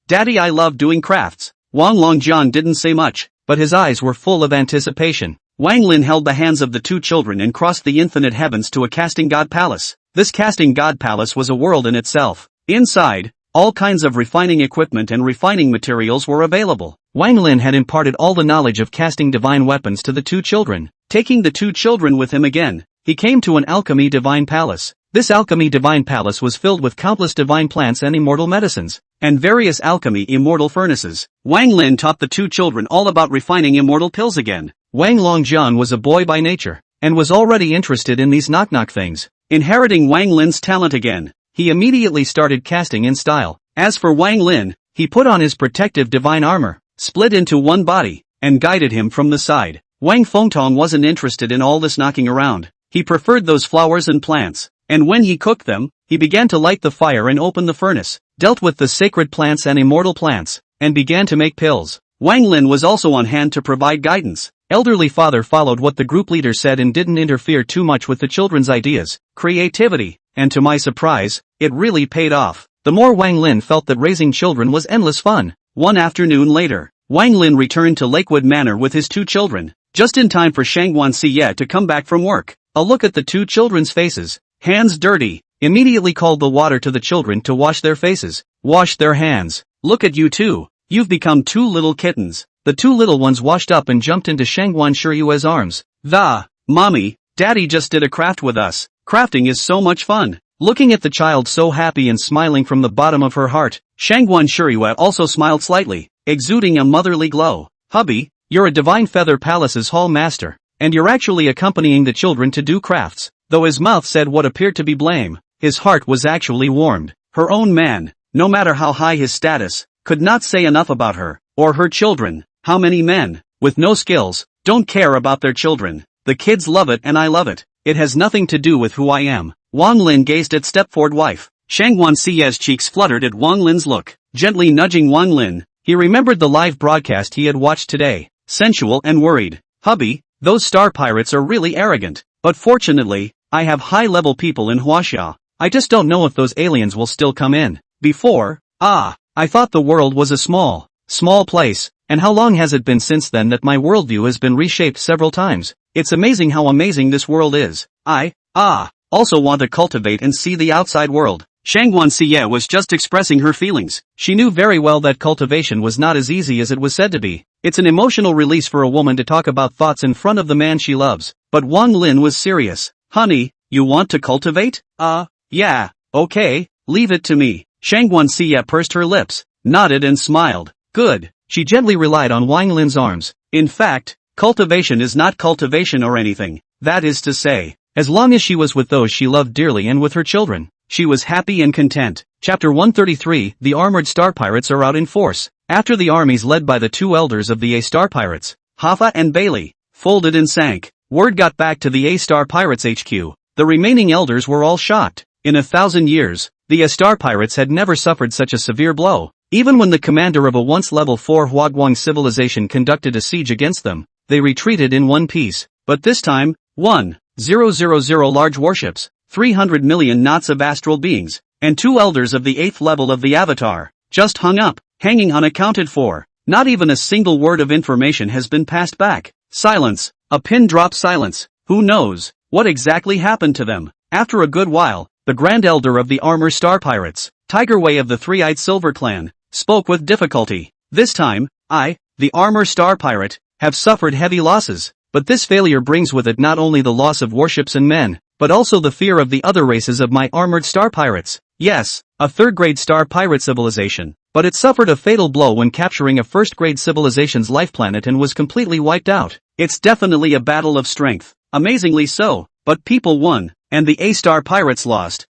daddy, I love doing crafts. Wang Longjian didn't say much, but his eyes were full of anticipation. Wang Lin held the hands of the two children and crossed the infinite heavens to a casting god palace. This casting god palace was a world in itself. Inside, all kinds of refining equipment and refining materials were available. Wang Lin had imparted all the knowledge of casting divine weapons to the two children. Taking the two children with him again, he came to an alchemy divine palace. This alchemy divine palace was filled with countless divine plants and immortal medicines, and various alchemy immortal furnaces. Wang Lin taught the two children all about refining immortal pills again. Wang Longjian was a boy by nature, and was already interested in these knock-knock things. Inheriting Wang Lin's talent again, he immediately started casting in style. As for Wang Lin, he put on his protective divine armor, split into one body, and guided him from the side. Wang Fengtong wasn't interested in all this knocking around. He preferred those flowers and plants. And when he cooked them, he began to light the fire and open the furnace, dealt with the sacred plants and immortal plants, and began to make pills. Wang Lin was also on hand to provide guidance. Elderly father followed what the group leader said and didn't interfere too much with the children's ideas, creativity, and to my surprise, it really paid off. The more Wang Lin felt that raising children was endless fun. One afternoon later, Wang Lin returned to Lakewood Manor with his two children, just in time for Shanguan Siye to come back from work. A look at the two children's faces. Hands dirty, immediately called the water to the children to wash their faces. Wash their hands. Look at you two. You've become two little kittens. The two little ones washed up and jumped into Shanguan Shiyue's arms. Mommy, daddy just did a craft with us. Crafting is so much fun. Looking at the child so happy and smiling from the bottom of her heart, Shanguan Shiyue also smiled slightly, exuding a motherly glow. Hubby, you're a Divine Feather Palace's hall master, and you're actually accompanying the children to do crafts. Though his mouth said what appeared to be blame, his heart was actually warmed. Her own man, no matter how high his status, could not say enough about her, or her children. How many men, with no skills, don't care about their children? The kids love it and I love it. It has nothing to do with who I am. Wang Lin gazed at Stepford wife. Shanguan Siye's cheeks fluttered at Wang Lin's look. Gently nudging Wang Lin, he remembered the live broadcast he had watched today. Sensual and worried. Hubby, those star pirates are really arrogant. But fortunately, I have high-level people in Huaxia. I just don't know if those aliens will still come in. Before, I thought the world was a small place, and how long has it been since then that my worldview has been reshaped several times? It's amazing how amazing this world is. I also want to cultivate and see the outside world. Shanguan Siye was just expressing her feelings. She knew very well that cultivation was not as easy as it was said to be. It's an emotional release for a woman to talk about thoughts in front of the man she loves. But Wang Lin was serious. Honey, you want to cultivate? Yeah, okay, leave it to me. Shanguan Siye pursed her lips, nodded and smiled. Good. She gently relied on Wang Lin's arms. In fact, cultivation is not cultivation or anything. That is to say, as long as she was with those she loved dearly and with her children, she was happy and content. Chapter 133, The Armored Star Pirates are out in force. After the armies led by the two elders of the A-Star Pirates, Haffa and Bailey, folded and sank, word got back to the A-Star Pirates HQ. The remaining elders were all shocked. In 1,000 years, the A-Star Pirates had never suffered such a severe blow. Even when the commander of a once level 4 Huaguang civilization conducted a siege against them, they retreated in one piece. But this time, 1,000 large warships, 300 million knots of astral beings, and 2 elders of the 8th level of the Avatar, just hung up, hanging unaccounted for. Not even a single word of information has been passed back. Silence. A pin-drop silence. Who knows what exactly happened to them? After a good while, the Grand Elder of the Armor Star Pirates, Tiger Way of the Three-Eyed Silver Clan, spoke with difficulty. This time, I, the Armor Star Pirate, have suffered heavy losses, but this failure brings with it not only the loss of warships and men, but also the fear of the other races of my armored star pirates. Yes, a third-grade star pirate civilization, but it suffered a fatal blow when capturing a first-grade civilization's life planet and was completely wiped out. It's definitely a battle of strength, amazingly so, but people won, and the A-star pirates lost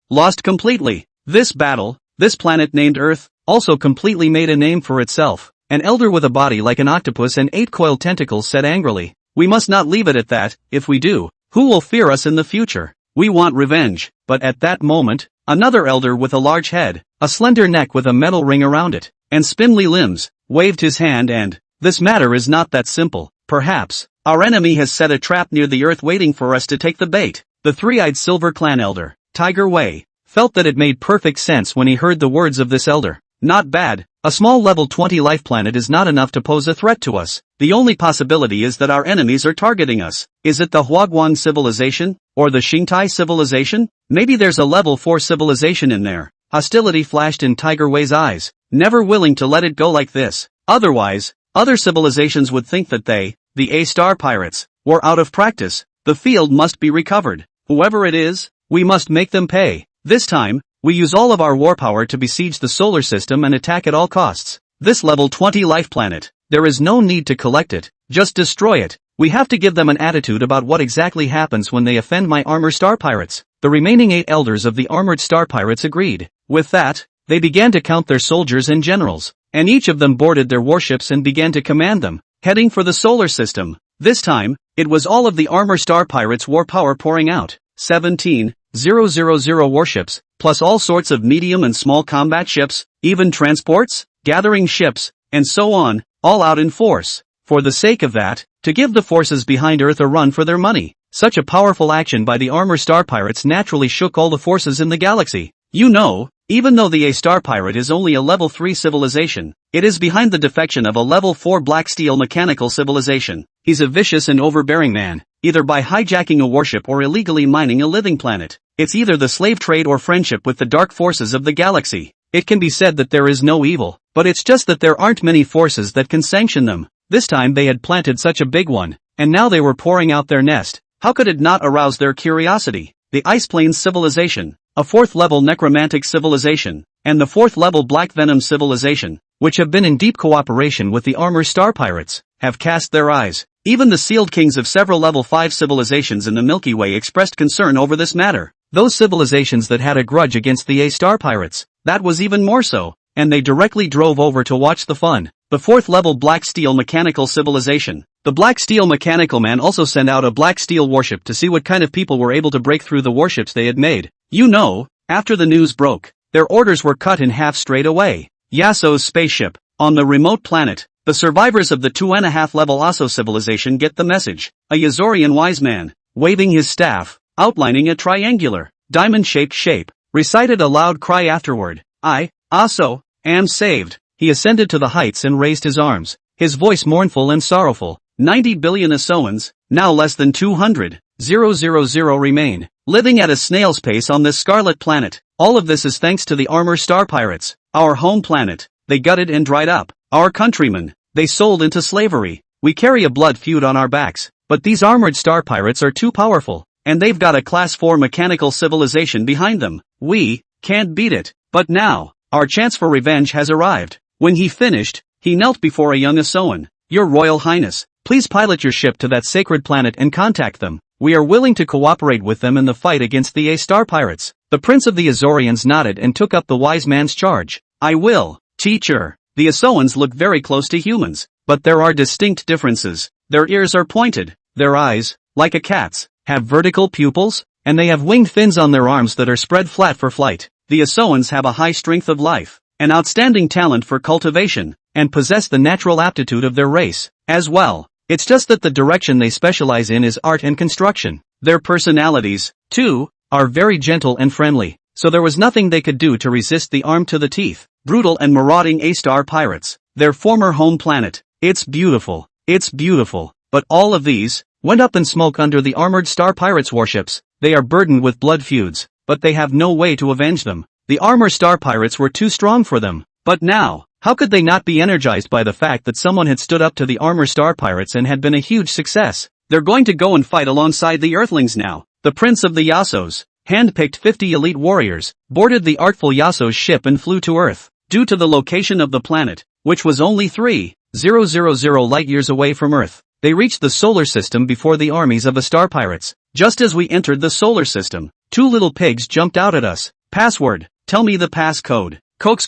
completely. This battle, this planet named Earth, also completely made a name for itself. An elder with a body like an octopus and 8 coiled tentacles said angrily, "We must not leave it at that. If we do, who will fear us in the future? We want revenge." But at that moment, another elder with a large head, a slender neck with a metal ring around it, and spindly limbs, waved his hand and, "This matter is not that simple. Perhaps our enemy has set a trap near the Earth waiting for us to take the bait." The Three-Eyed Silver Clan elder, Tiger Way, felt that it made perfect sense when he heard the words of this elder. Not bad. A small level 20 life planet is not enough to pose a threat to us. The only possibility is that our enemies are targeting us. Is it the Huaguang civilization? Or the Xingtai civilization? Maybe there's a level 4 civilization in there. Hostility flashed in Tiger Way's eyes, never willing to let it go like this. Otherwise, other civilizations would think that they, the A-star pirates, were out of practice. The field must be recovered. Whoever it is, we must make them pay. This time, we use all of our war power to besiege the solar system and attack at all costs. This level 20 life planet, there is no need to collect it, just destroy it. We have to give them an attitude about what exactly happens when they offend my armor star pirates. The remaining 8 elders of the armored star pirates agreed. With that, they began to count their soldiers and generals, and each of them boarded their warships and began to command them, heading for the solar system. This time, it was all of the armor star pirates' war power pouring out. 17,000 warships, plus all sorts of medium and small combat ships, even transports, gathering ships, and so on, all out in force. For the sake of that, to give the forces behind Earth a run for their money. Such a powerful action by the armor star pirates naturally shook all the forces in the galaxy. You know, even though the A-star pirate is only a level 3 civilization, it is behind the defection of a level 4 black steel mechanical civilization. He's a vicious and overbearing man, either by hijacking a warship or illegally mining a living planet. It's either the slave trade or friendship with the dark forces of the galaxy. It can be said that there is no evil, but it's just that there aren't many forces that can sanction them. This time they had planted such a big one, and now they were pouring out their nest. How could it not arouse their curiosity? The Ice Plains civilization, a 4th level necromantic civilization, and the 4th level black venom civilization, which have been in deep cooperation with the armor star pirates, have cast their eyes. Even the sealed kings of several level 5 civilizations in the Milky Way expressed concern over this matter. Those civilizations that had a grudge against the A-star pirates, that was even more so, and they directly drove over to watch the fun. The 4th level black steel mechanical civilization. The black steel mechanical man also sent out a black steel warship to see what kind of people were able to break through the warships they had made. You know, after the news broke, their orders were cut in half straight away. Yasuo's spaceship. On the remote planet, the survivors of the 2.5 level Aso civilization get the message. A Yazorian wise man, waving his staff, outlining a triangular, diamond-shaped shape, recited a loud cry afterward. I, Aso, am saved. He ascended to the heights and raised his arms, his voice mournful and sorrowful. 90 billion Asoans, now less than 200,000 remain, living at a snail's pace on this scarlet planet. All of this is thanks to the armor star pirates. Our home planet, they gutted and dried up. Our countrymen, they sold into slavery. We carry a blood feud on our backs, but these armored star pirates are too powerful, and they've got a class 4 mechanical civilization behind them. We can't beat it. But now, our chance for revenge has arrived. When he finished, he knelt before a young Asoan. Your Royal Highness, please pilot your ship to that sacred planet and contact them. We are willing to cooperate with them in the fight against the A-star pirates. The Prince of the Azorians nodded and took up the wise man's charge. I will, teacher. The Asoans look very close to humans, but there are distinct differences. Their ears are pointed, their eyes, like a cat's, have vertical pupils, and they have winged fins on their arms that are spread flat for flight. The Asoans have a high strength of life, an outstanding talent for cultivation, and possess the natural aptitude of their race, as well. It's just that the direction they specialize in is art and construction. Their personalities, too, are very gentle and friendly, so there was nothing they could do to resist the arm to the teeth, brutal and marauding A-star pirates, their former home planet. It's beautiful, but all of these, went up in smoke under the armored Star Pirates warships. They are burdened with blood feuds, but they have no way to avenge them. The armor Star Pirates were too strong for them. But now, how could they not be energized by the fact that someone had stood up to the armor Star Pirates and had been a huge success? They're going to go and fight alongside the Earthlings now. The Prince of the Yasos, handpicked 50 elite warriors, boarded the artful Yaso's ship and flew to Earth. Due to the location of the planet, which was only 3,000 light-years away from Earth, they reached the solar system before the armies of the Star Pirates. Just as we entered the solar system, 2 little pigs jumped out at us. Password, tell me the pass code. Coax.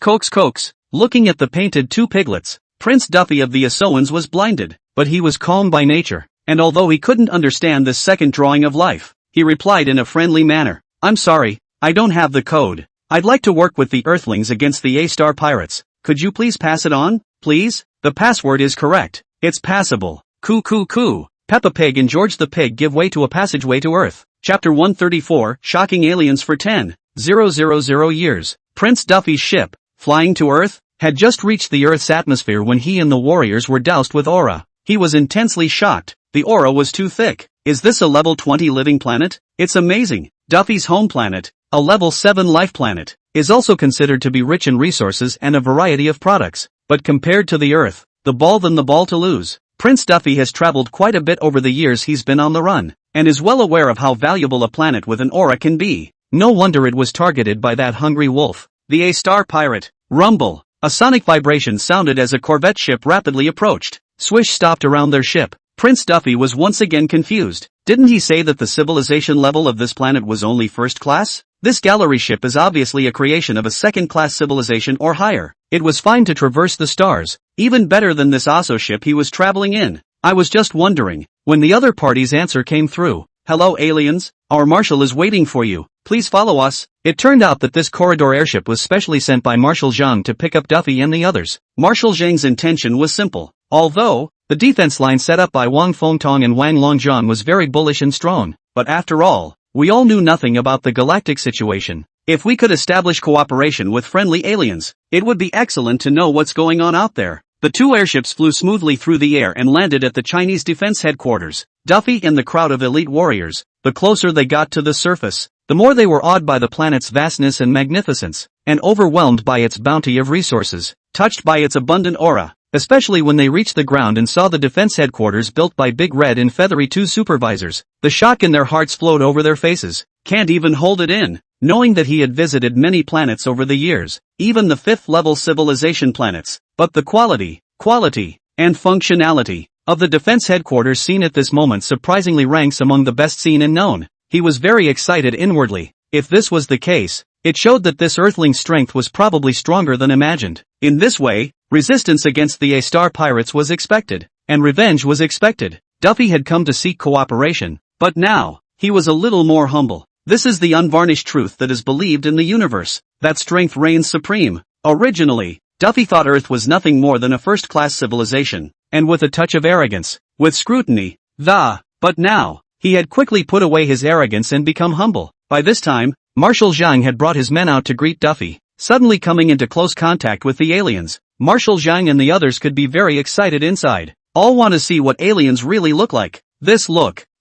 Looking at the painted 2 piglets, Prince Duffy of the Asoans was blinded, but he was calm by nature, and although he couldn't understand this second drawing of life, he replied in a friendly manner, I'm sorry, I don't have the code. I'd like to work with the Earthlings against the A-Star Pirates. Could you please pass it on, please? The password is correct. It's passable. Coo. Peppa Pig and George the Pig give way to a passageway to Earth. Chapter 134, Shocking Aliens for 10,000 years. Prince Duffy's ship, flying to Earth, had just reached the Earth's atmosphere when he and the warriors were doused with aura. He was intensely shocked. The aura was too thick. Is this a level 20 living planet? It's amazing. Duffy's home planet, a level 7 life planet, is also considered to be rich in resources and a variety of products. But compared to the Earth, the ball to lose. Prince Duffy has traveled quite a bit over the years he's been on the run, and is well aware of how valuable a planet with an aura can be. No wonder it was targeted by that hungry wolf. The A-Star Pirate. Rumble. A sonic vibration sounded as a Corvette ship rapidly approached. Swish stopped around their ship. Prince Duffy was once again confused. Didn't he say that the civilization level of this planet was only first class? This gallery ship is obviously a creation of a second-class civilization or higher. It was fine to traverse the stars, even better than this Aso ship he was traveling in. I was just wondering, when the other party's answer came through, hello aliens, our marshal is waiting for you, please follow us. It turned out that this corridor airship was specially sent by Marshal Zhang to pick up Duffy and the others. Marshal Zhang's intention was simple. Although, the defense line set up by Wang Fengtong and Wang Longzhan was very bullish and strong, but after all, we all knew nothing about the galactic situation. If we could establish cooperation with friendly aliens, it would be excellent to know what's going on out there. The 2 airships flew smoothly through the air and landed at the Chinese defense headquarters. Duffy and the crowd of elite warriors, the closer they got to the surface, the more they were awed by the planet's vastness and magnificence, and overwhelmed by its bounty of resources, touched by its abundant aura. Especially when they reached the ground and saw the defense headquarters built by Big Red and Feathery 2 supervisors. The shock in their hearts flowed over their faces. Can't even hold it in. Knowing that he had visited many planets over the years, even the 5th level civilization planets, but the quality, and functionality of the defense headquarters seen at this moment surprisingly ranks among the best seen and known. He was very excited inwardly. If this was the case, it showed that this Earthling's strength was probably stronger than imagined. In this way, resistance against the A-Star Pirates was expected, and revenge was expected. Duffy had come to seek cooperation, but now, he was a little more humble. This is the unvarnished truth that is believed in the universe, that strength reigns supreme. Originally, Duffy thought Earth was nothing more than a first-class civilization, and with a touch of arrogance, with scrutiny, but now, he had quickly put away his arrogance and become humble. By this time, Marshal Zhang had brought his men out to greet Duffy, suddenly coming into close contact with the aliens. Marshal Zhang and the others could be very excited inside. All want to see what aliens really look like.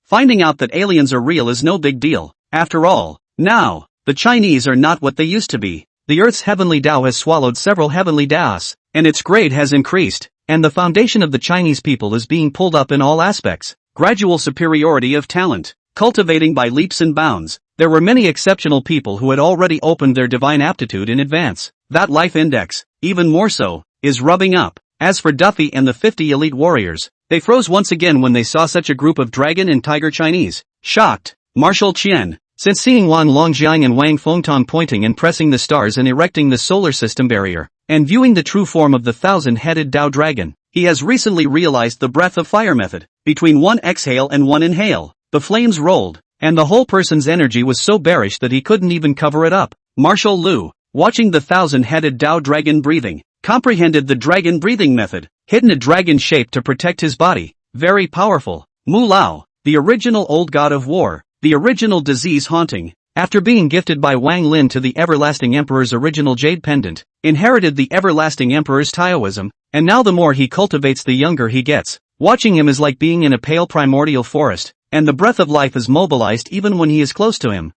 Finding out that aliens are real is no big deal. After all, now, the Chinese are not what they used to be. The Earth's heavenly Tao has swallowed several heavenly Taos, and its grade has increased, and the foundation of the Chinese people is being pulled up in all aspects. Gradual superiority of talent, cultivating by leaps and bounds. There were many exceptional people who had already opened their divine aptitude in advance. That life index, even more so, is rubbing up. As for Duffy and the 50 elite warriors, they froze once again when they saw such a group of dragon and tiger Chinese. Shocked, Marshal Qian, since seeing Wang Longjiang and Wang Fengtong pointing and pressing the stars and erecting the solar system barrier, and viewing the true form of the 1,000-headed Tao dragon, he has recently realized the breath of fire method. Between one exhale and one inhale, the flames rolled, and the whole person's energy was so bearish that he couldn't even cover it up. Marshal Lu, watching the 1,000-headed Tao dragon breathing, comprehended the dragon breathing method, hidden a dragon shape to protect his body. Very powerful. Mu Lao, the original old god of war, the original disease haunting, after being gifted by Wang Lin to the everlasting emperor's original jade pendant, inherited the everlasting emperor's Taoism, and now the more he cultivates the younger he gets. Watching him is like being in a pale primordial forest, and the breath of life is mobilized even when he is close to him.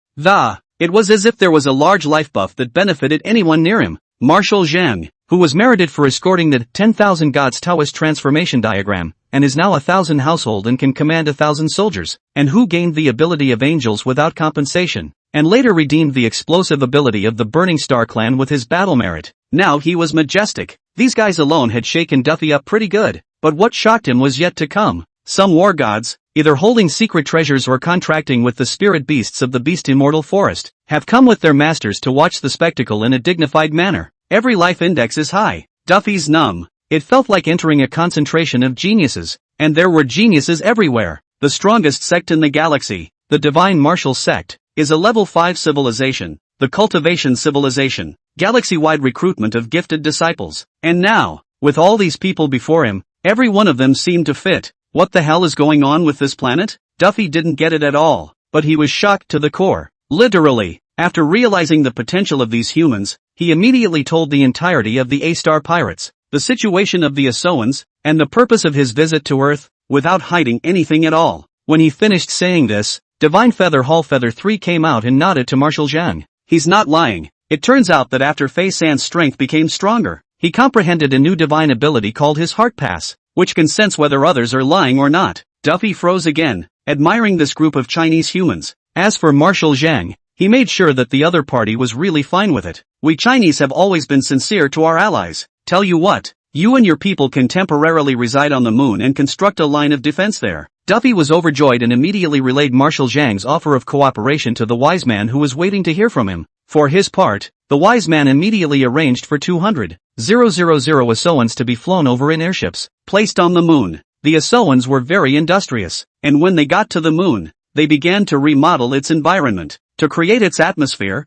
It was as if there was a large life buff that benefited anyone near him. Marshal Zhang, who was merited for escorting the 10,000 gods Taoist transformation diagram, and is now 1,000 household and can command 1,000 soldiers, and who gained the ability of angels without compensation, and later redeemed the explosive ability of the Burning Star clan with his battle merit. Now he was majestic. These guys alone had shaken Duffy up pretty good, but what shocked him was yet to come. Some war gods, either holding secret treasures or contracting with the spirit beasts of the beast immortal forest, have come with their masters to watch the spectacle in a dignified manner. Every life index is high. Duffy's numb. It felt like entering a concentration of geniuses, and there were geniuses everywhere. The strongest sect in the galaxy, the Divine Martial Sect, is a level 5 civilization, the Cultivation civilization, galaxy-wide recruitment of gifted disciples. And now, with all these people before him, every one of them seemed to fit. What the hell is going on with this planet? Duffy didn't get it at all, but he was shocked to the core. Literally, after realizing the potential of these humans, he immediately told the entirety of the A-Star pirates, the situation of the Asoans, and the purpose of his visit to Earth, without hiding anything at all. When he finished saying this, Divine Feather Hall Feather 3 came out and nodded to Marshal Zhang. He's not lying. It turns out that after Fei San's strength became stronger, he comprehended a new divine ability called his Heart Pass, which can sense whether others are lying or not. Duffy froze again, admiring this group of Chinese humans. As for Marshal Zhang, he made sure that the other party was really fine with it. We Chinese have always been sincere to our allies. Tell you what, you and your people can temporarily reside on the moon and construct a line of defense there. Duffy was overjoyed and immediately relayed Marshal Zhang's offer of cooperation to the wise man who was waiting to hear from him. For his part, the wise man immediately arranged for 200,000 Asoans to be flown over in airships, placed on the moon. The Asoans were very industrious, and when they got to the moon, they began to remodel its environment, to create its atmosphere,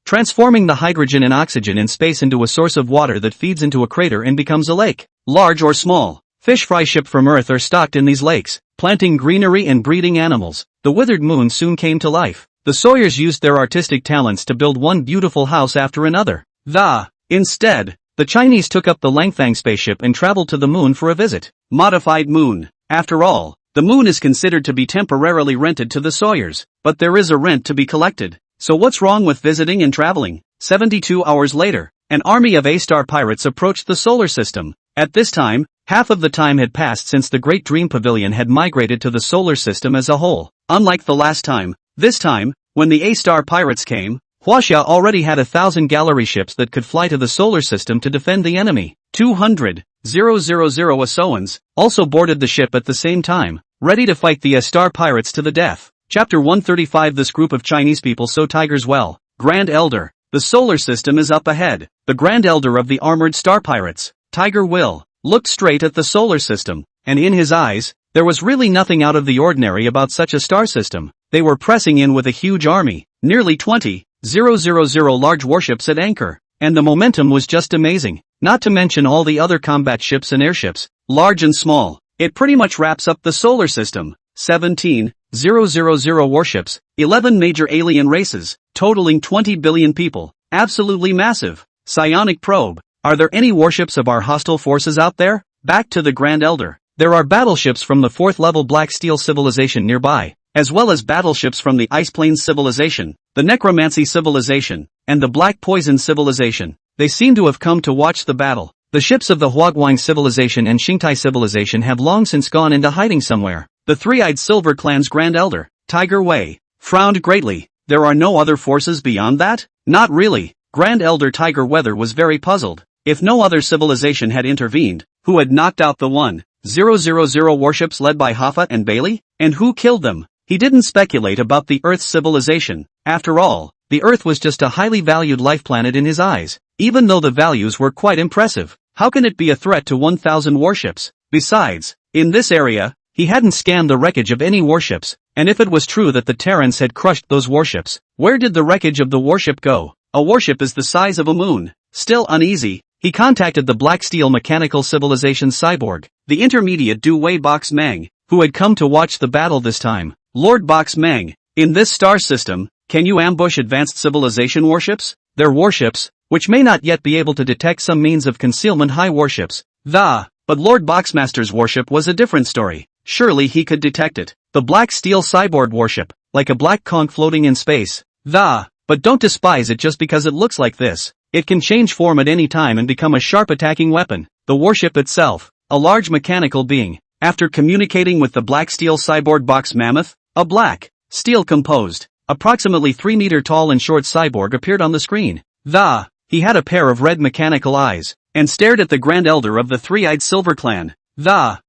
transforming the hydrogen and oxygen in space into a source of water that feeds into a crater and becomes a lake. Large or small, fish fry shipped from Earth are stocked in these lakes, planting greenery and breeding animals. The withered moon soon came to life. The Sawyers used their artistic talents to build one beautiful house after another. Instead, the Chinese took up the Langfang spaceship and traveled to the moon for a visit. Modified moon. After all, the moon is considered to be temporarily rented to the Sawyers, but there is a rent to be collected. So what's wrong with visiting and traveling? 72 hours later, an army of A-Star pirates approached the solar system. At this time, half of the time had passed since the Great Dream Pavilion had migrated to the solar system as a whole. Unlike the last time, this time, when the A-Star pirates came, Huaxia already had 1,000 gallery ships that could fly to the solar system to defend the enemy. 200,000 Asoans also boarded the ship at the same time, ready to fight the A-Star pirates to the death. Chapter 135. This group of Chinese people saw tigers well. Grand Elder. The solar system is up ahead. The Grand Elder of the armored star pirates, Tiger Will, looked straight at the solar system, and in his eyes, there was really nothing out of the ordinary about such a star system. They were pressing in with a huge army, nearly 20,000 large warships at anchor, and the momentum was just amazing, not to mention all the other combat ships and airships, large and small. It pretty much wraps up the solar system. 17,000 warships, 11 major alien races, totaling 20 billion people, absolutely massive. Psionic probe. Are there any warships of our hostile forces out there? Back to the Grand Elder. There are battleships from the 4th level Black Steel civilization nearby, as well as battleships from the Ice Plains civilization, the Necromancy civilization, and the Black Poison civilization. They seem to have come to watch the battle. The ships of the Huaguang civilization and Xingtai civilization have long since gone into hiding somewhere. The Three-Eyed Silver Clan's Grand Elder, Tiger Wei, frowned greatly. There are no other forces beyond that? Not really. Grand Elder Tiger Weather was very puzzled. If no other civilization had intervened, who had knocked out the 1,000 warships led by Hoffa and Bailey? And who killed them? He didn't speculate about the Earth's civilization. After all, the Earth was just a highly valued life planet in his eyes, even though the values were quite impressive. How can it be a threat to 1,000 warships? Besides, in this area, he hadn't scanned the wreckage of any warships, and if it was true that the Terrans had crushed those warships, where did the wreckage of the warship go? A warship is the size of a moon. Still uneasy, he contacted the Black Steel Mechanical Civilization cyborg, the intermediate Du Wei Box Mang, who had come to watch the battle this time. Lord Box Mang, in this star system, can you ambush advanced civilization warships? Their warships, which may not yet be able to detect some means of concealment high warships. But Lord Boxmaster's warship was a different story. Surely he could detect it. The black steel cyborg warship, like a black conch floating in space. But don't despise it just because it looks like this. It can change form at any time and become a sharp attacking weapon. The warship itself, a large mechanical being, after communicating with the black steel cyborg box mammoth, a black, steel composed, approximately 3 meter tall and short cyborg appeared on the screen. He had a pair of red mechanical eyes, and stared at the Grand Elder of the Three-Eyed Silver Clan.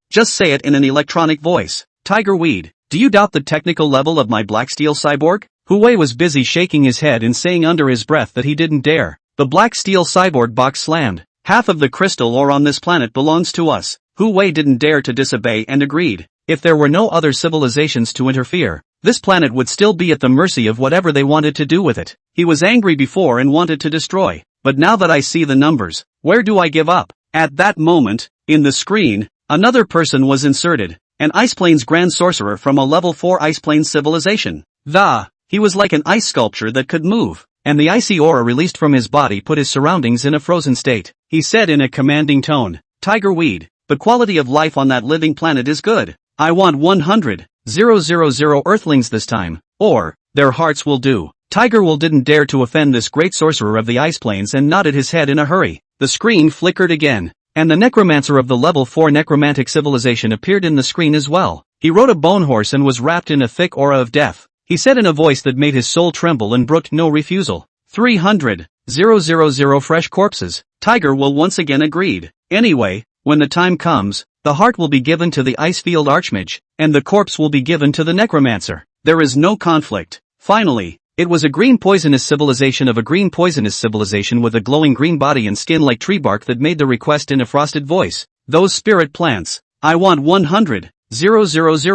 Just say it in an electronic voice. Tiger Weed, do you doubt the technical level of my black steel cyborg? Hu Wei was busy shaking his head and saying under his breath that he didn't dare. The black steel cyborg box slammed. Half of the crystal ore on this planet belongs to us. Hu Wei didn't dare to disobey and agreed. If there were no other civilizations to interfere, this planet would still be at the mercy of whatever they wanted to do with it. He was angry before and wanted to destroy. But now that I see the numbers, where do I give up? At that moment, in the screen, another person was inserted. An Iceplane's Grand Sorcerer from a level 4 Iceplane civilization. He was like an ice sculpture that could move, and the icy aura released from his body put his surroundings in a frozen state. He said in a commanding tone, Tiger Weed, the quality of life on that living planet is good. I want 100,000 Earthlings this time, or, their hearts will do. Tiger Will didn't dare to offend this great sorcerer of the ice plains and nodded his head in a hurry. The screen flickered again, and the necromancer of the level 4 necromantic civilization appeared in the screen as well. He rode a bone horse and was wrapped in a thick aura of death. He said in a voice that made his soul tremble and brooked no refusal. 300,000 fresh corpses. Tiger Will once again agreed. Anyway, when the time comes, the heart will be given to the Icefield Archmage, and the corpse will be given to the necromancer. There is no conflict. Finally, it was a green poisonous civilization of a green poisonous civilization with a glowing green body and skin like tree bark that made the request in a frosted voice. Those spirit plants. I want 100,000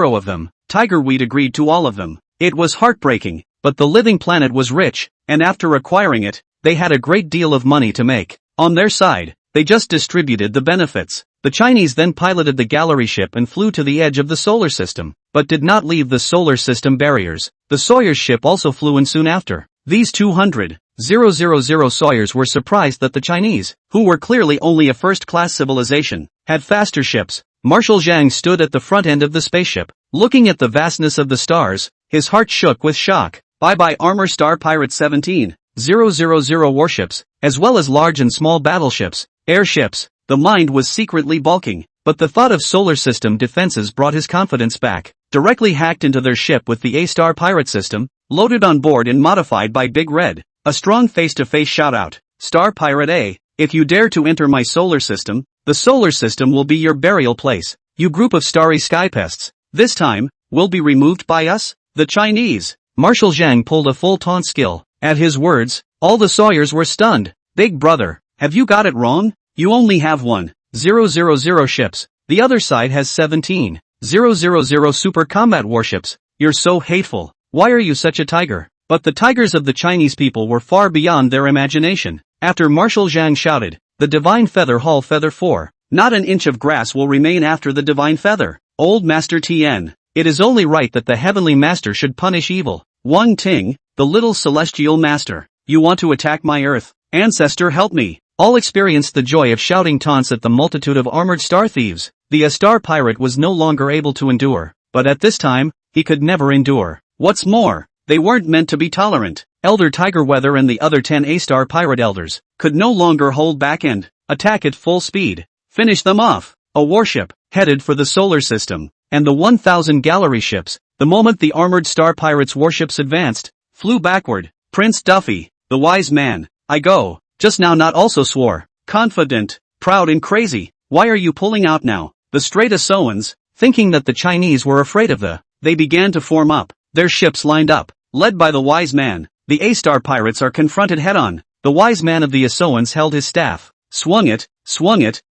of them. Tiger Weed agreed to all of them. It was heartbreaking, but the living planet was rich, and after acquiring it, they had a great deal of money to make. On their side, they just distributed the benefits. The Chinese then piloted the gallery ship and flew to the edge of the solar system, but did not leave the solar system barriers. The Sawyer's ship also flew in soon after. These 200,000 Sawyers were surprised that the Chinese, who were clearly only a first-class civilization, had faster ships. Marshal Zhang stood at the front end of the spaceship, looking at the vastness of the stars. His heart shook with shock. Bye-bye Armor Star Pirate 17,000 warships, as well as large and small battleships, airships. The mind was secretly balking, but the thought of solar system defenses brought his confidence back. Directly hacked into their ship with the A-Star Pirate system, loaded on board and modified by Big Red. A strong face-to-face shout-out. Star Pirate A, if you dare to enter my solar system, the solar system will be your burial place. You group of starry sky pests, this time, will be removed by us? The Chinese. Marshal Zhang pulled a full taunt skill. At his words, all the Sawyers were stunned. Big brother, have you got it wrong? You only have 1,000 ships. The other side has 17,000 super combat warships. You're so hateful. Why are you such a tiger? But the tigers of the Chinese people were far beyond their imagination. After Marshal Zhang shouted, the Divine Feather Hall Feather 4. Not an inch of grass will remain after the Divine Feather. Old Master Tien. It is only right that the Heavenly Master should punish evil. Wang Ting, the little celestial master. You want to attack my earth? Ancestor help me. All experienced the joy of shouting taunts at the multitude of armored star thieves. The A-Star Pirate was no longer able to endure, but at this time, he could never endure. What's more, they weren't meant to be tolerant. Elder Tiger Weather and the other 10 A-Star Pirate Elders could no longer hold back and attack at full speed. Finish them off. A warship, headed for the solar system, and the 1,000 gallery ships, the moment the armored Star Pirates warships advanced, flew backward. Prince Duffy, the wise man, I go. Just now not also swore, confident, proud and crazy. Why are you pulling out now? The Stratosoans, thinking that the Chinese were afraid of they began to form up. Their ships lined up, led by the wise man. The A-Star Pirates are confronted head-on. The wise man of the Asoans held his staff, swung it,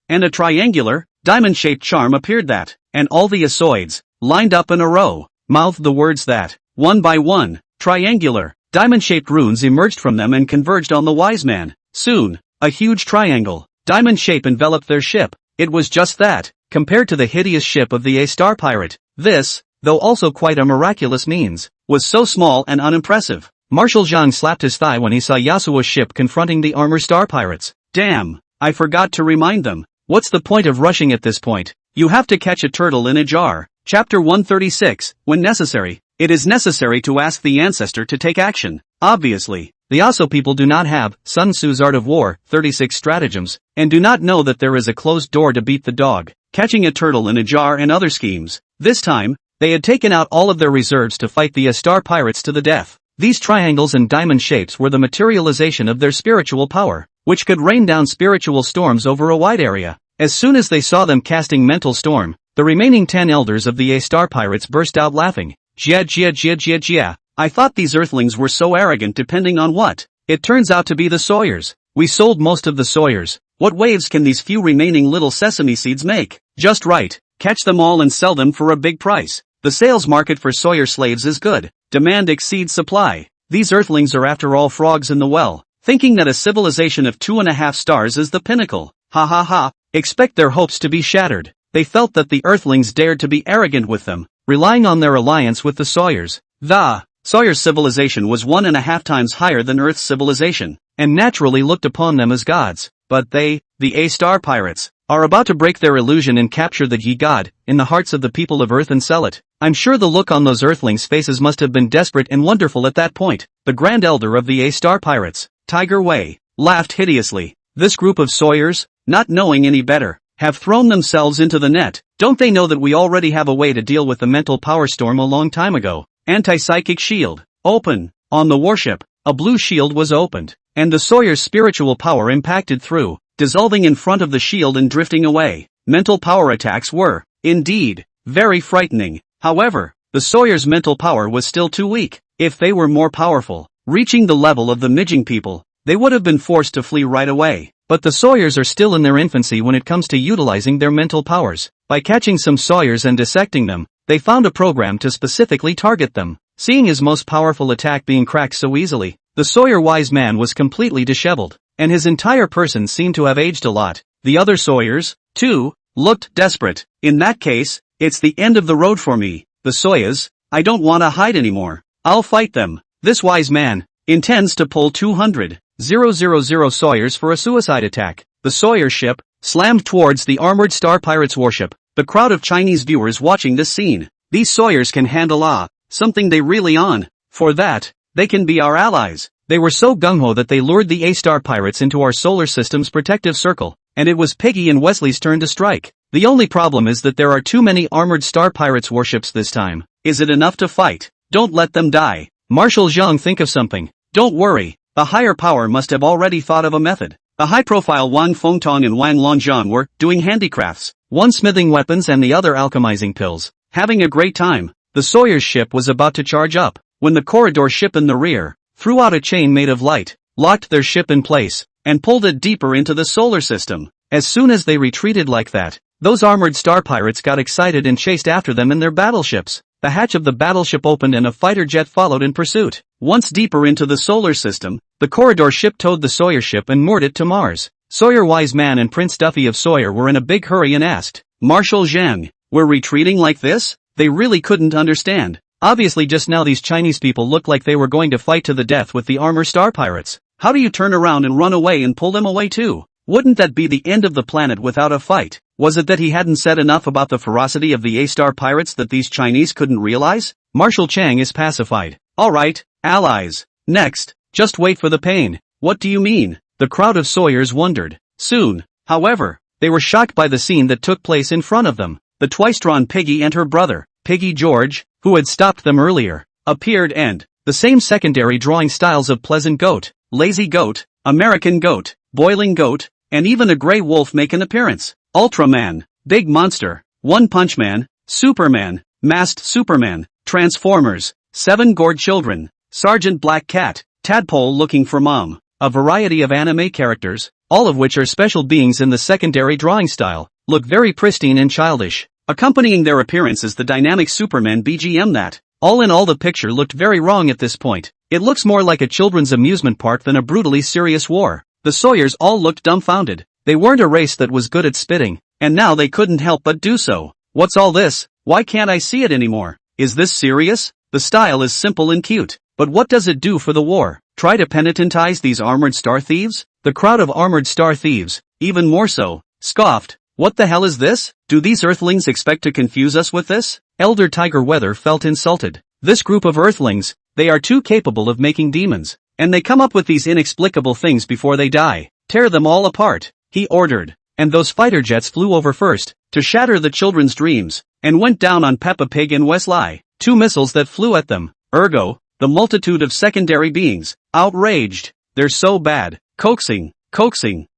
and a triangular, diamond-shaped charm appeared that, and all the Asoids, lined up in a row, mouthed the words that, one by one, triangular, diamond-shaped runes emerged from them and converged on the wise man. Soon, a huge triangle, diamond shape enveloped their ship. It was just that, compared to the hideous ship of the A-Star Pirate. This, though also quite a miraculous means, was so small and unimpressive. Marshal Zhang slapped his thigh when he saw Yasuo's ship confronting the armor Star Pirates. Damn, I forgot to remind them. What's the point of rushing at this point? You have to catch a turtle in a jar. Chapter 136, when necessary. It is necessary to ask the ancestor to take action. Obviously, the Aso people do not have Sun Tzu's Art of War, 36 stratagems, and do not know that there is a closed door to beat the dog, catching a turtle in a jar and other schemes. This time, they had taken out all of their reserves to fight the star pirates to the death. These triangles and diamond shapes were the materialization of their spiritual power, which could rain down spiritual storms over a wide area. As soon as they saw them casting mental storm, the remaining 10 elders of the star pirates burst out laughing. Jia. I thought these earthlings were so arrogant depending on what? It turns out to be the sawyers. We sold most of the sawyers. What waves can these few remaining little sesame seeds make? Just right. Catch them all and sell them for a big price. The sales market for sawyer slaves is good. Demand exceeds supply. These earthlings are after all frogs in the well, thinking that a civilization of 2.5 stars is the pinnacle. Ha ha ha. Expect their hopes to be shattered. They felt that the earthlings dared to be arrogant with them, relying on their alliance with the sawyers. The Sawyer's civilization was 1.5 times higher than Earth's civilization, and naturally looked upon them as gods. But they, the star pirates, are about to break their illusion and capture the Yi god in the hearts of the people of Earth and sell it. I'm sure the look on those earthlings' faces must have been desperate and wonderful at that point. The Grand Elder of the star pirates, Tiger Wei, laughed hideously. This group of sawyers, not knowing any better, have thrown themselves into the net. Don't they know that we already have a way to deal with the mental power storm a long time ago? Anti-psychic shield. Open. On the warship, a blue shield was opened, and the sawyer's spiritual power impacted through, dissolving in front of the shield and drifting away. Mental power attacks were, indeed, very frightening. However, the sawyer's mental power was still too weak. If they were more powerful, reaching the level of the Mijing people, they would have been forced to flee right away. But the sawyers are still in their infancy when it comes to utilizing their mental powers. By catching some sawyers and dissecting them, they found a program to specifically target them. Seeing his most powerful attack being cracked so easily, the sawyer wise man was completely disheveled, and his entire person seemed to have aged a lot. The other sawyers, too, looked desperate. In that case, it's the end of the road for me. The sawyers, I don't want to hide anymore. I'll fight them. This wise man intends to pull 200,000 sawyers for a suicide attack. The sawyer ship slammed towards the armored star pirates warship. The crowd of Chinese viewers watching this scene. These sawyers can handle something they really on. For that, they can be our allies. They were so gung-ho that they lured the star pirates into our solar system's protective circle, and it was Piggy and Wesley's turn to strike. The only problem is that there are too many armored star pirates warships this time. Is it enough to fight? Don't let them die. Marshal Zhang, think of something. Don't worry, the higher power must have already thought of a method. The high-profile Wang Fengtong and Wang Longzhang were doing handicrafts, one smithing weapons and the other alchemizing pills, having a great time. The sawyer's ship was about to charge up, when the corridor ship in the rear threw out a chain made of light, locked their ship in place, and pulled it deeper into the solar system. As soon as they retreated like that, those armored star pirates got excited and chased after them in their battleships. The hatch of the battleship opened and a fighter jet followed in pursuit. Once deeper into the solar system, the corridor ship towed the Sawyer ship and moored it to Mars. Sawyer Wise Man and Prince Duffy of Sawyer were in a big hurry and asked, Marshal Zhang, we're retreating like this? They really couldn't understand. Obviously just now these Chinese people looked like they were going to fight to the death with the armor star pirates. How do you turn around and run away and pull them away too? Wouldn't that be the end of the planet without a fight? Was it that he hadn't said enough about the ferocity of the A-star pirates that these Chinese couldn't realize? Marshal Chang is pacified. Alright, allies. Next, just wait for the pain. What do you mean? The crowd of Sawyers wondered. Soon, however, they were shocked by the scene that took place in front of them. The twice-drawn Piggy and her brother, Piggy George, who had stopped them earlier, appeared and the same secondary drawing styles of Pleasant Goat, Lazy Goat, American Goat, Boiling Goat, and even a gray wolf make an appearance. Ultraman, Big Monster, One Punch Man, Superman, Masked Superman, Transformers, Seven Gourd Children, Sergeant Black Cat, Tadpole Looking for Mom, a variety of anime characters, all of which are special beings in the secondary drawing style, look very pristine and childish. Accompanying their appearance is the dynamic Superman BGM that, all in all, the picture looked very wrong at this point. It looks more like a children's amusement park than a brutally serious war. The Sawyers all looked dumbfounded. They weren't a race that was good at spitting, and now they couldn't help but do so. What's all this? Why can't I see it anymore? Is this serious? The style is simple and cute, but what does it do for the war? Try to penitentize these armored star thieves? The crowd of armored star thieves, even more so, scoffed. What the hell is this? Do these earthlings expect to confuse us with this? Elder Tiger Weather felt insulted. This group of earthlings, they are too capable of making demons, and they come up with these inexplicable things before they die. Tear them all apart, he ordered. And those fighter jets flew over first, to shatter the children's dreams, and went down on Peppa Pig and Wesley. 2 missiles that flew at them. Ergo, the multitude of secondary beings, outraged. They're so bad. Coaxing,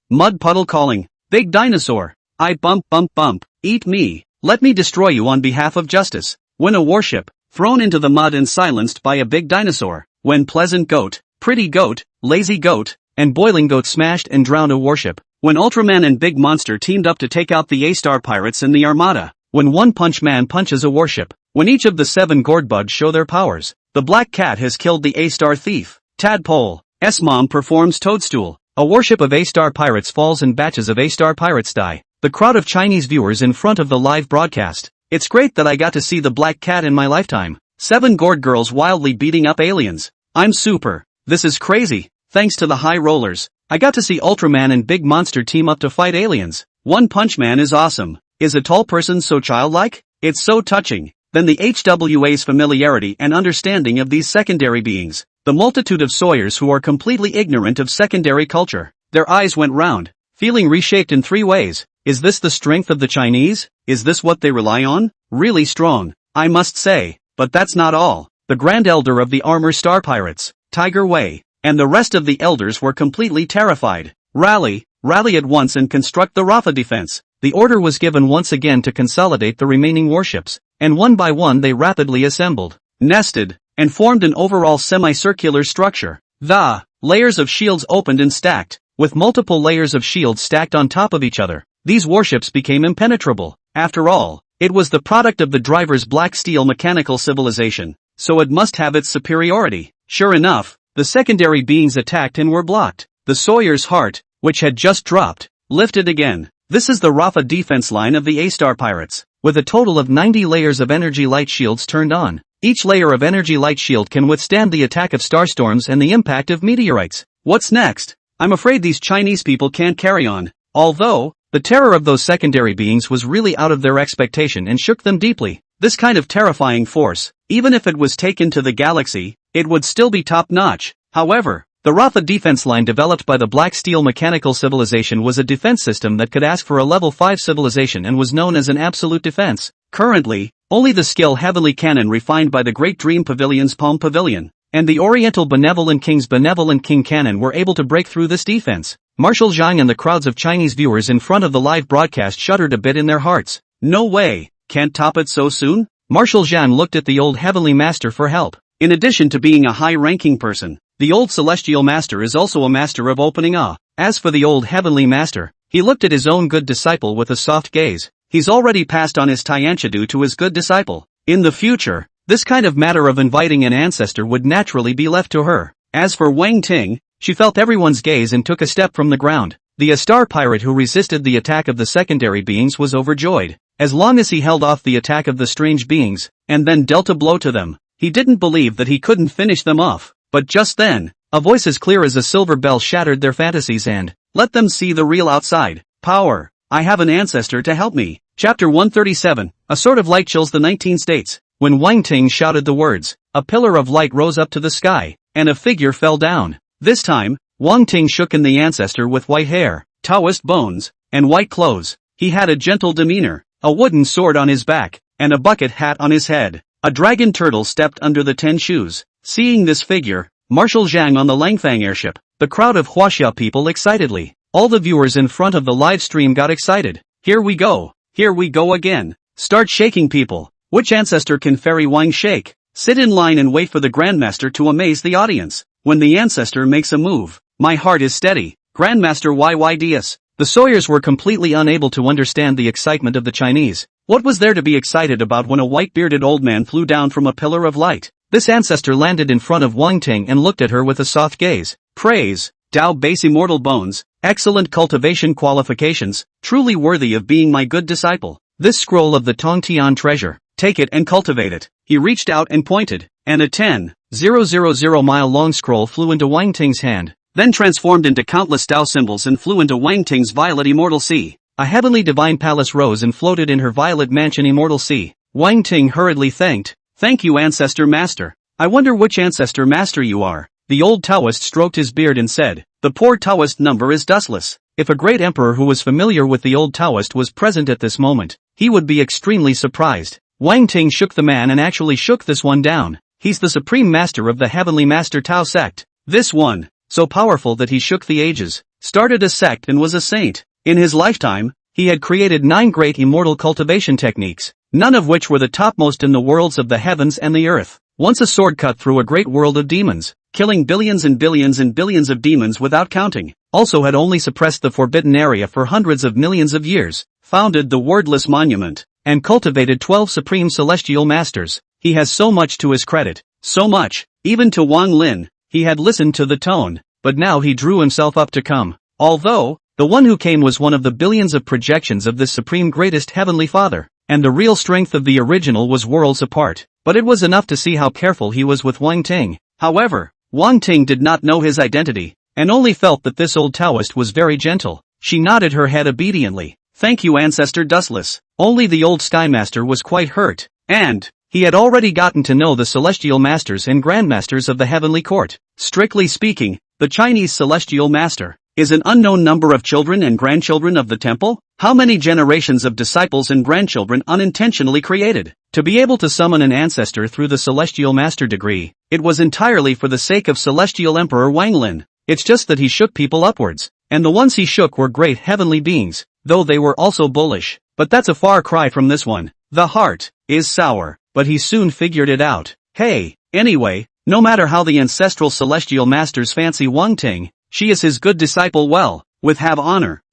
mud puddle calling, big dinosaur. I bump, eat me. Let me destroy you on behalf of justice. When a warship, thrown into the mud and silenced by a big dinosaur. When pleasant goat, pretty goat, lazy goat, and boiling goat smashed and drowned a warship. When Ultraman and Big Monster teamed up to take out the A-Star pirates in the Armada. When One Punch Man punches a warship. When each of the 7 Gordbuds show their powers. The Black Cat has killed the A-Star thief. Tadpole. S-Mom performs Toadstool. A warship of A-Star pirates falls and batches of A-Star pirates die. The crowd of Chinese viewers in front of the live broadcast. It's great that I got to see the Black Cat in my lifetime. 7 Gord girls wildly beating up aliens. I'm super. This is crazy. Thanks to the high rollers, I got to see Ultraman and Big Monster team up to fight aliens. One Punch Man is awesome. Is a tall person so childlike? It's so touching. Then the HWA's familiarity and understanding of these secondary beings. The multitude of Sawyers who are completely ignorant of secondary culture. Their eyes went round, feeling reshaped in 3 ways. Is this the strength of the Chinese? Is this what they rely on? Really strong, I must say. But that's not all. The Grand Elder of the Armor Star Pirates, Tiger Wei, and the rest of the elders were completely terrified. Rally at once and construct the Rafa defense. The order was given once again to consolidate the remaining warships, and one by one they rapidly assembled, nested, and formed an overall semicircular structure. The layers of shields opened and stacked, with multiple layers of shields stacked on top of each other. These warships became impenetrable. After all, it was the product of the driver's black steel mechanical civilization, so it must have its superiority. Sure enough, the secondary beings attacked and were blocked. The Sawyer's heart, which had just dropped, lifted again. This is the Rafa defense line of the A-Star pirates, with a total of 90 layers of energy light shields turned on. Each layer of energy light shield can withstand the attack of starstorms and the impact of meteorites. What's next? I'm afraid these Chinese people can't carry on. Although, the terror of those secondary beings was really out of their expectation and shook them deeply. This kind of terrifying force, even if it was taken to the galaxy, it would still be top-notch. However, the Rafa defense line developed by the Black Steel Mechanical Civilization was a defense system that could ask for a level 5 civilization and was known as an absolute defense. Currently, only the skill Heavenly Cannon refined by the Great Dream Pavilion's Palm Pavilion, and the Oriental Benevolent King's Benevolent King Cannon were able to break through this defense. Marshal Zhang and the crowds of Chinese viewers in front of the live broadcast shuddered a bit in their hearts. No way, can't top it so soon? Marshal Zhang looked at the old Heavenly Master for help. In addition to being a high-ranking person, the old Celestial Master is also a master of opening awe. As for the old Heavenly Master, he looked at his own good disciple with a soft gaze. He's already passed on his Tianchadu to his good disciple. In the future, this kind of matter of inviting an ancestor would naturally be left to her. As for Wang Ting, she felt everyone's gaze and took a step from the ground. The A-Star pirate who resisted the attack of the secondary beings was overjoyed. As long as he held off the attack of the strange beings, and then dealt a blow to them, he didn't believe that he couldn't finish them off. But just then, a voice as clear as a silver bell shattered their fantasies and let them see the real outside. Power. I have an ancestor to help me. Chapter 137. A sort of light chills the 19 states. When Wang Ting shouted the words, a pillar of light rose up to the sky, and a figure fell down. This time, Wang Ting shook in the ancestor with white hair, Taoist bones, and white clothes. He had a gentle demeanor, a wooden sword on his back, and a bucket hat on his head. A dragon turtle stepped under the 10 shoes. Seeing this figure, Marshal Zhang on the Langfang airship, the crowd of Huaxia people excitedly. All the viewers in front of the live stream got excited. Here we go again. Start shaking people. Which ancestor can Fairy Wang shake? Sit in line and wait for the Grandmaster to amaze the audience. When the ancestor makes a move, my heart is steady. Grandmaster YYDS. The Sawyers were completely unable to understand the excitement of the Chinese. What was there to be excited about when a white-bearded old man flew down from a pillar of light? This ancestor landed in front of Wang Ting and looked at her with a soft gaze. Praise, Dao base immortal bones, excellent cultivation qualifications, truly worthy of being my good disciple. This scroll of the Tongtian treasure, take it and cultivate it. He reached out and pointed, and a 10,000 mile long scroll flew into Wang Ting's hand, then transformed into countless Dao symbols and flew into Wang Ting's violet immortal sea. A heavenly divine palace rose and floated in her violet mansion immortal sea. Wang Ting hurriedly thanked. Thank you, Ancestor Master. I wonder which Ancestor Master you are. The old Taoist stroked his beard and said, the poor Taoist number is dustless. If a great emperor who was familiar with the old Taoist was present at this moment, he would be extremely surprised. Wang Ting shook the man and actually shook this one down. He's the supreme master of the heavenly master Tao sect. This one, so powerful that he shook the ages, started a sect and was a saint. In his lifetime, he had created 9 great immortal cultivation techniques, none of which were the topmost in the worlds of the heavens and the earth. Once a sword cut through a great world of demons, killing billions and billions and billions of demons without counting. Also had only suppressed the forbidden area for hundreds of millions of years, founded the wordless monument, and cultivated 12 supreme celestial masters. He has so much to his credit. So much, even to Wang Lin, he had listened to the tone, but now he drew himself up to come. Although, the one who came was one of the billions of projections of this supreme greatest heavenly father, and the real strength of the original was worlds apart. But it was enough to see how careful he was with Wang Ting. However, Wang Ting did not know his identity, and only felt that this old Taoist was very gentle. She nodded her head obediently. Thank you, Ancestor Dustless. Only the old Sky Master was quite hurt, and he had already gotten to know the celestial masters and grandmasters of the heavenly court. Strictly speaking, the Chinese celestial master is an unknown number of children and grandchildren of the temple. How many generations of disciples and grandchildren unintentionally created? To be able to summon an ancestor through the celestial master degree, it was entirely for the sake of celestial emperor Wang Lin. It's just that he shook people upwards, and the ones he shook were great heavenly beings, though they were also bullish. But that's a far cry from this one. The heart is sour, but he soon figured it out. Hey, anyway, no matter how the ancestral celestial masters fancy Wang Ting, she is his good disciple. Well, with have honor.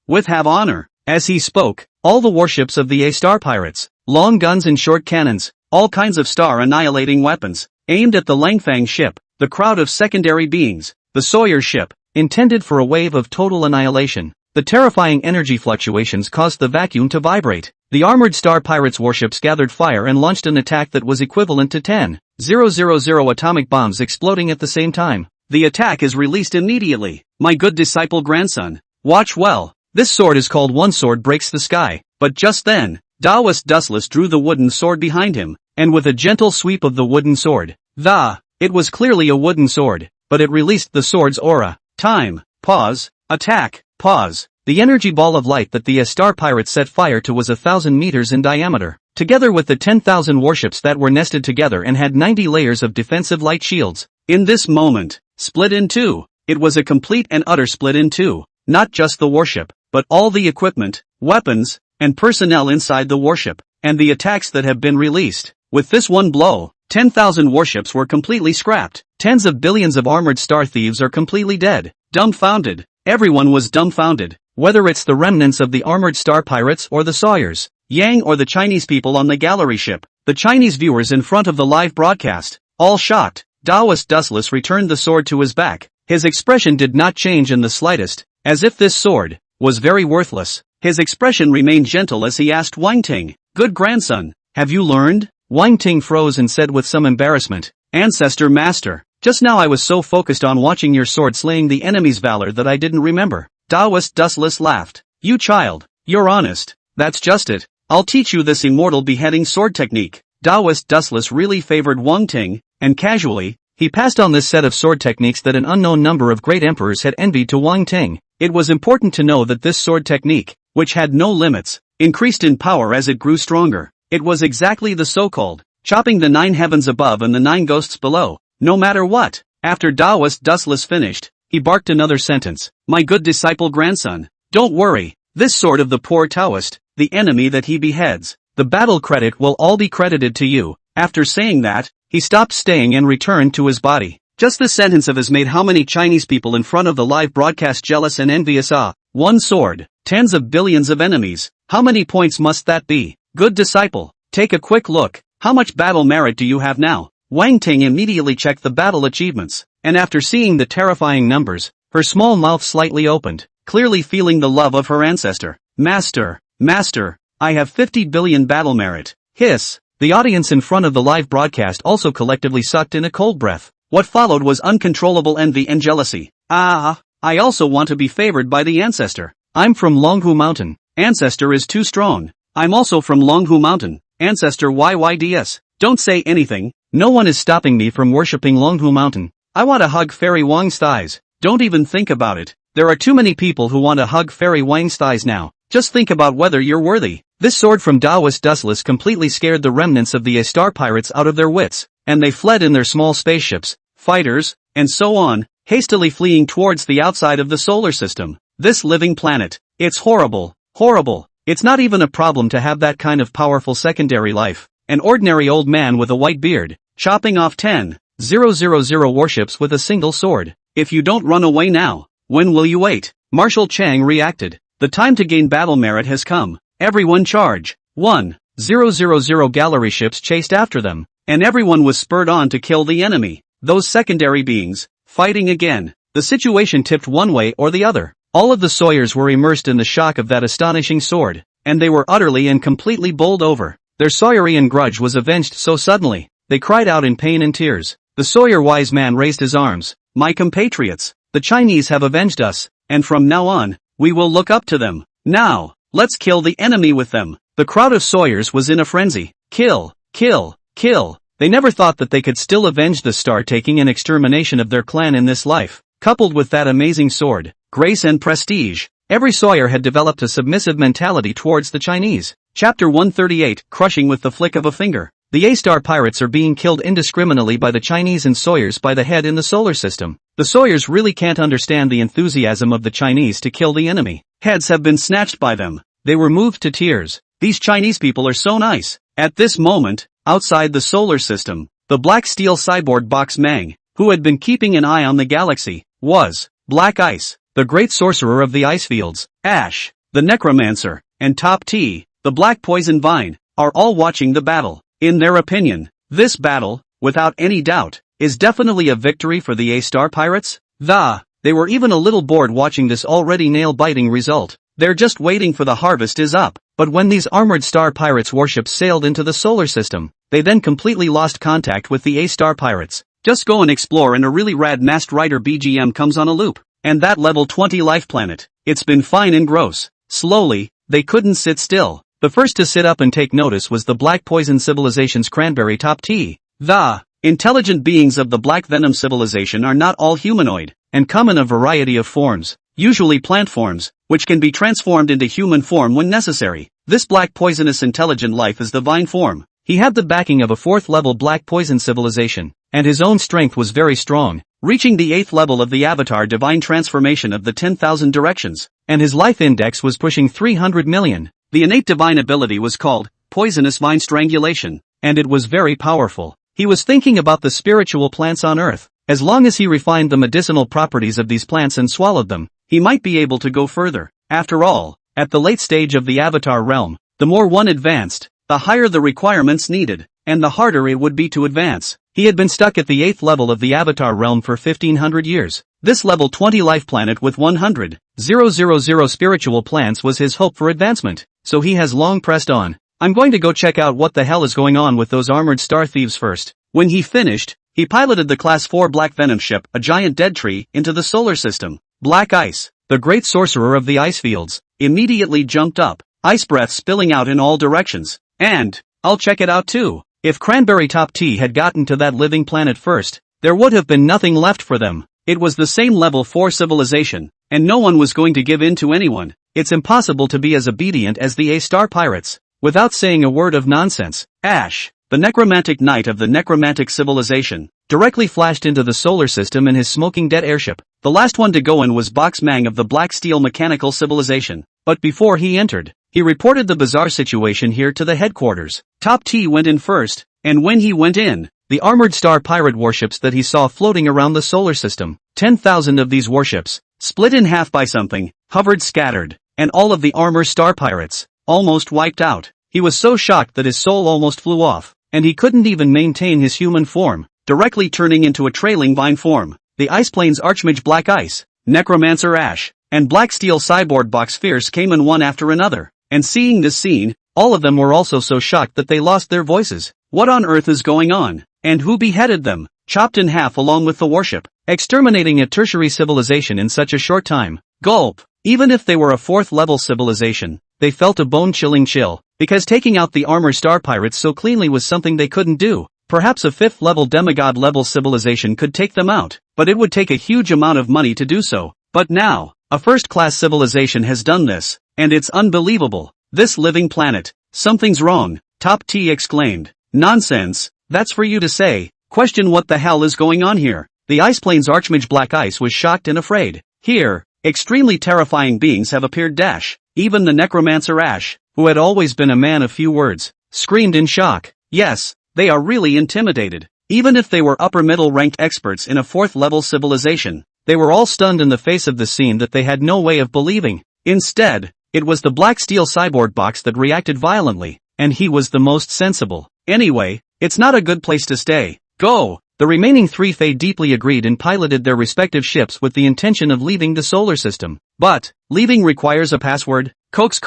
As he spoke, all the warships of the A-Star pirates, long guns and short cannons, all kinds of star-annihilating weapons, aimed at the Langfang ship, the crowd of secondary beings, the Sawyer ship, intended for a wave of total annihilation. The terrifying energy fluctuations caused the vacuum to vibrate. The armored star pirates' warships gathered fire and launched an attack that was equivalent to 10,000 atomic bombs exploding at the same time. The attack is released immediately. My good disciple grandson, watch well. This sword is called One Sword Breaks the Sky. But just then, Taoist Dustless drew the wooden sword behind him, and with a gentle sweep of the wooden sword, it was clearly a wooden sword, but it released the sword's aura. Time, pause, attack, pause. The energy ball of light that the A-Star pirates set fire to was 1,000 meters in diameter, together with the 10,000 warships that were nested together and had 90 layers of defensive light shields. In this moment, split in two. It was a complete and utter split in two. Not just the warship, but all the equipment, weapons, and personnel inside the warship, and the attacks that have been released. With this one blow, 10,000 warships were completely scrapped. Tens of billions of armored star thieves are completely dead. Dumbfounded. Everyone was dumbfounded. Whether it's the remnants of the armored star pirates or the Sawyers, Yang or the Chinese people on the gallery ship, the Chinese viewers in front of the live broadcast, all shocked. Taoist Dustless returned the sword to his back. His expression did not change in the slightest, as if this sword was very worthless. His expression remained gentle as he asked Wang Ting, "Good grandson, have you learned?" Wang Ting froze and said with some embarrassment, "Ancestor Master, just now I was so focused on watching your sword slaying the enemy's valor that I didn't remember." Taoist Dustless laughed. "You child, you're honest. That's just it. I'll teach you this immortal beheading sword technique." Taoist Dustless really favored Wang Ting, and casually, he passed on this set of sword techniques that an unknown number of great emperors had envied to Wang Ting. It was important to know that this sword technique, which had no limits, increased in power as it grew stronger. It was exactly the so-called, chopping the 9 heavens above and the 9 ghosts below, no matter what. After Taoist Dustless finished, he barked another sentence. "My good disciple grandson, don't worry, this sword of the poor Taoist, the enemy that he beheads, the battle credit will all be credited to you." After saying that, he stopped staying and returned to his body. Just this sentence of his made how many Chinese people in front of the live broadcast jealous and envious. One sword, tens of billions of enemies. How many points must that be? Good disciple, take a quick look. How much battle merit do you have now? Wang Ting immediately checked the battle achievements, and after seeing the terrifying numbers, her small mouth slightly opened, clearly feeling the love of her ancestor. Master, I have 50 billion battle merit. Hiss. The audience in front of the live broadcast also collectively sucked in a cold breath. What followed was uncontrollable envy and jealousy. I also want to be favored by the ancestor. I'm from Longhu Mountain. Ancestor is too strong. I'm also from Longhu Mountain. Ancestor YYDS. Don't say anything. No one is stopping me from worshipping Longhu Mountain. I want to hug Fairy Wang's thighs. Don't even think about it. There are too many people who want to hug Fairy Wang's thighs now. Just think about whether you're worthy. This sword from Taoist Dustless completely scared the remnants of the A-Star pirates out of their wits, and they fled in their small spaceships, fighters, and so on, hastily fleeing towards the outside of the solar system. This living planet. It's horrible. Horrible. It's not even a problem to have that kind of powerful secondary life. An ordinary old man with a white beard, chopping off 10,000 warships with a single sword. If you don't run away now, when will you wait? Marshal Chang reacted. The time to gain battle merit has come. Everyone charge. 1,000 gallery ships chased after them, and everyone was spurred on to kill the enemy. Those secondary beings, fighting again. The situation tipped one way or the other. All of the Sawyers were immersed in the shock of that astonishing sword, and they were utterly and completely bowled over. Their Sawyerian grudge was avenged so suddenly. They cried out in pain and tears. The Sawyer wise man raised his arms. My compatriots, the Chinese have avenged us, and from now on, we will look up to them. Now, let's kill the enemy with them. The crowd of Sawyers was in a frenzy. Kill, kill, kill. They never thought that they could still avenge the star-taking and extermination of their clan in this life. Coupled with that amazing sword, grace and prestige, every Sawyer had developed a submissive mentality towards the Chinese. Chapter 138, Crushing with the Flick of a Finger. The A-Star pirates are being killed indiscriminately by the Chinese and Sawyers by the head in the solar system. The Sawyers really can't understand the enthusiasm of the Chinese to kill the enemy. Heads have been snatched by them. They were moved to tears. These Chinese people are so nice. At this moment, outside the solar system, the black steel cyborg Box Mang, who had been keeping an eye on the galaxy, was Black Ice, the great sorcerer of the ice fields, Ash, the necromancer, and Top T, the black poison vine, are all watching the battle. In their opinion, this battle, without any doubt, is definitely a victory for the A-Star pirates. They were even a little bored watching this already nail-biting result. They're just waiting for the harvest is up. But when these armored star pirates warships sailed into the solar system, they then completely lost contact with the A-Star pirates. Just go and explore and a really rad Masked Rider BGM comes on a loop. And that level 20 life planet. It's been fine and gross. Slowly, they couldn't sit still. The first to sit up and take notice was the Black Poison Civilization's Cranberry Top T. The intelligent beings of the Black Venom Civilization are not all humanoid, and come in a variety of forms, usually plant forms, which can be transformed into human form when necessary. This black poisonous intelligent life is the Vine form. He had the backing of a 4th level Black Poison Civilization, and his own strength was very strong, reaching the 8th level of the Avatar Divine Transformation of the 10,000 Directions, and his life index was pushing 300 million. The innate divine ability was called Poisonous Vine Strangulation, and it was very powerful. He was thinking about the spiritual plants on Earth. As long as he refined the medicinal properties of these plants and swallowed them, he might be able to go further. After all, at the late stage of the Avatar realm, the more one advanced, the higher the requirements needed, and the harder it would be to advance. He had been stuck at the 8th level of the Avatar realm for 1500 years. This level 20 life planet with 100,000 spiritual plants was his hope for advancement, so he has long pressed on. I'm going to go check out what the hell is going on with those armored star thieves first. When he finished, he piloted the Class 4 Black Venom ship, a giant dead tree, into the solar system. Black Ice, the great sorcerer of the ice fields, immediately jumped up, ice breath spilling out in all directions. And, I'll check it out too. If Cranberry Top T had gotten to that living planet first, there would have been nothing left for them. It was the same level 4 civilization, and no one was going to give in to anyone. It's impossible to be as obedient as the A-Star pirates, without saying a word of nonsense. Ash, the necromantic knight of the necromantic civilization, directly flashed into the solar system in his smoking dead airship. The last one to go in was Box Mang of the Black Steel Mechanical Civilization. But before he entered, he reported the bizarre situation here to the headquarters. Top T went in first, and when he went in, the armored star pirate warships that he saw floating around the solar system, 10,000 of these warships, split in half by something, hovered scattered, and all of the armor star pirates, almost wiped out. He was so shocked that his soul almost flew off, and he couldn't even maintain his human form, directly turning into a trailing vine form. The Ice Plains Archmage Black Ice, Necromancer Ash, and Black Steel Cyborg Box Fierce came in one after another, and seeing this scene, all of them were also so shocked that they lost their voices. What on earth is going on? And who beheaded them? Chopped in half along with the warship, exterminating a tertiary civilization in such a short time. Gulp. Even if they were a 4th level civilization, they felt a bone-chilling chill, because taking out the armor star pirates so cleanly was something they couldn't do. Perhaps a 5th level demigod level civilization could take them out, but it would take a huge amount of money to do so. But now, a first-class civilization has done this, and it's unbelievable. This living planet. Something's wrong, Top T exclaimed. Nonsense, that's for you to say. Question what the hell is going on here? The Ice Plains Archmage Black Ice was shocked and afraid. Here, extremely terrifying beings have appeared. Even the necromancer Ash, who had always been a man of few words, screamed in shock. Yes, they are really intimidated. Even if they were upper middle ranked experts in a 4th level civilization, they were all stunned in the face of the scene that they had no way of believing. Instead, it was the black steel cyborg box that reacted violently, and he was the most sensible. Anyway, it's not a good place to stay. Go! The remaining 3 Fae deeply agreed and piloted their respective ships with the intention of leaving the solar system. But, leaving requires a password. Coax.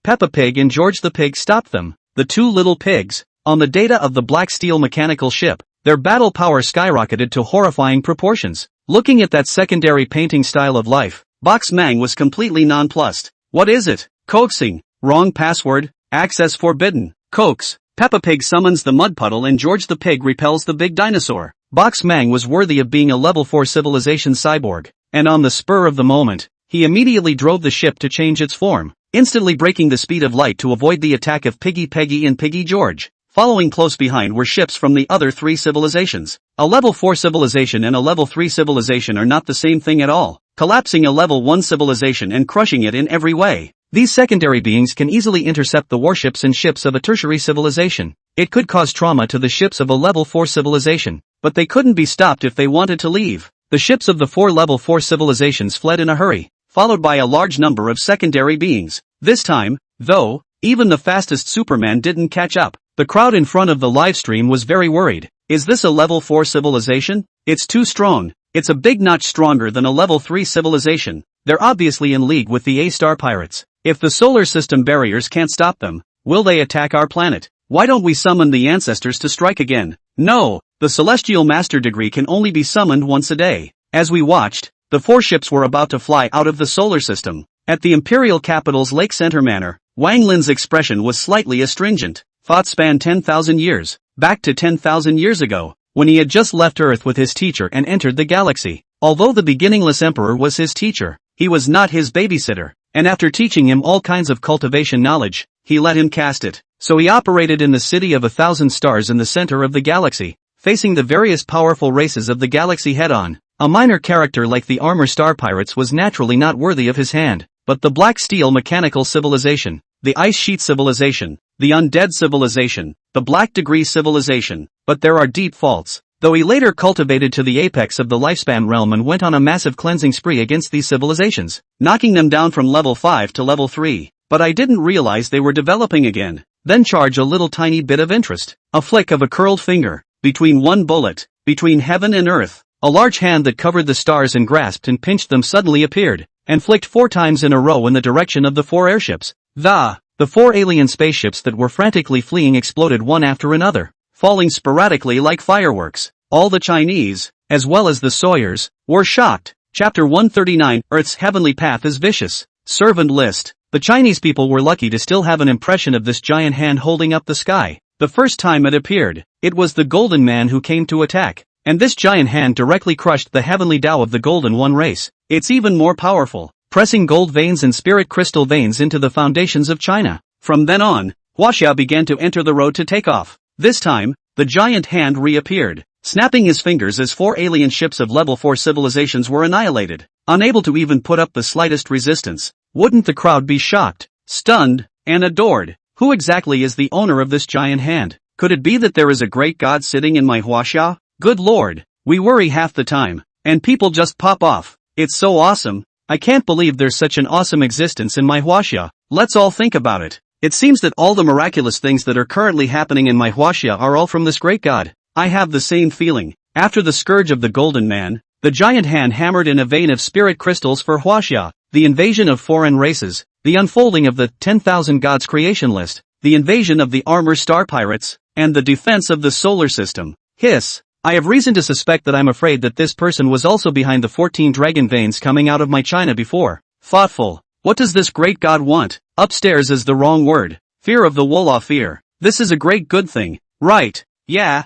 Peppa Pig and George the Pig stopped them. The 2 little pigs, on the data of the black steel mechanical ship, their battle power skyrocketed to horrifying proportions. Looking at that secondary painting style of life, Box Mang was completely nonplussed. What is it? Coaxing. Wrong password. Access forbidden. Coax. Peppa Pig summons the mud puddle and George the Pig repels the big dinosaur. Box Mang was worthy of being a level 4 civilization cyborg, and on the spur of the moment, he immediately drove the ship to change its form, instantly braking the speed of light to avoid the attack of Piggy Peggy and Piggy George. Following close behind were ships from the other 3 civilizations. A level 4 civilization and a level 3 civilization are not the same thing at all, collapsing a level 1 civilization and crushing it in every way. These secondary beings can easily intercept the warships and ships of a tertiary civilization. It could cause trauma to the ships of a level 4 civilization, but they couldn't be stopped if they wanted to leave. The ships of the 4 level 4 civilizations fled in a hurry, followed by a large number of secondary beings. This time, though, even the fastest Superman didn't catch up. The crowd in front of the livestream was very worried. Is this a level 4 civilization? It's too strong. It's a big notch stronger than a level 3 civilization. They're obviously in league with the A-star pirates. If the solar system barriers can't stop them, will they attack our planet? Why don't we summon the ancestors to strike again? No, the celestial master degree can only be summoned once a day. As we watched, the 4 ships were about to fly out of the solar system. At the imperial capital's Lake Center Manor, Wang Lin's expression was slightly astringent. Thoughts span 10,000 years, back to 10,000 years ago, when he had just left Earth with his teacher and entered the galaxy. Although the beginningless emperor was his teacher, he was not his babysitter, and after teaching him all kinds of cultivation knowledge, he let him cast it. So he operated in the city of 1,000 stars in the center of the galaxy, facing the various powerful races of the galaxy head-on. A minor character like the armor star pirates was naturally not worthy of his hand, but the black steel mechanical civilization, the ice sheet civilization, the undead civilization, the black degree civilization, but there are deep faults. Though he later cultivated to the apex of the lifespan realm and went on a massive cleansing spree against these civilizations, knocking them down from level 5 to level 3. But I didn't realize they were developing again. Then charge a little tiny bit of interest. A flick of a curled finger, between one bullet, between heaven and earth. A large hand that covered the stars and grasped and pinched them suddenly appeared, and flicked 4 times in a row in the direction of the 4 airships. The 4 alien spaceships that were frantically fleeing exploded one after another, falling sporadically like fireworks. All the Chinese, as well as the Sawyers, were shocked. Chapter 139, Earth's Heavenly Path is Vicious. Servant list. The Chinese people were lucky to still have an impression of this giant hand holding up the sky. The first time it appeared, it was the Golden Man who came to attack, and this giant hand directly crushed the heavenly Tao of the Golden One race. It's even more powerful, pressing gold veins and spirit crystal veins into the foundations of China. From then on, Huaxia began to enter the road to takeoff. This time, the giant hand reappeared, snapping his fingers as 4 alien ships of level 4 civilizations were annihilated, unable to even put up the slightest resistance. Wouldn't the crowd be shocked, stunned, and adored? Who exactly is the owner of this giant hand? Could it be that there is a great god sitting in my Huaxia? Good lord, we worry half the time, and people just pop off. It's so awesome. I can't believe there's such an awesome existence in my Huaxia. Let's all think about it. It seems that all the miraculous things that are currently happening in my Huaxia are all from this great god. I have the same feeling. After the scourge of the Golden Man, the giant hand hammered in a vein of spirit crystals for Huaxia, the invasion of foreign races, the unfolding of the 10,000 gods creation list, the invasion of the armor star pirates, and the defense of the solar system. Hiss. I have reason to suspect that I'm afraid that this person was also behind the 14 dragon veins coming out of my China before. Thoughtful. What does this great god want? Upstairs is the wrong word. Fear of the Wolof fear. This is a great good thing. Right. Yeah.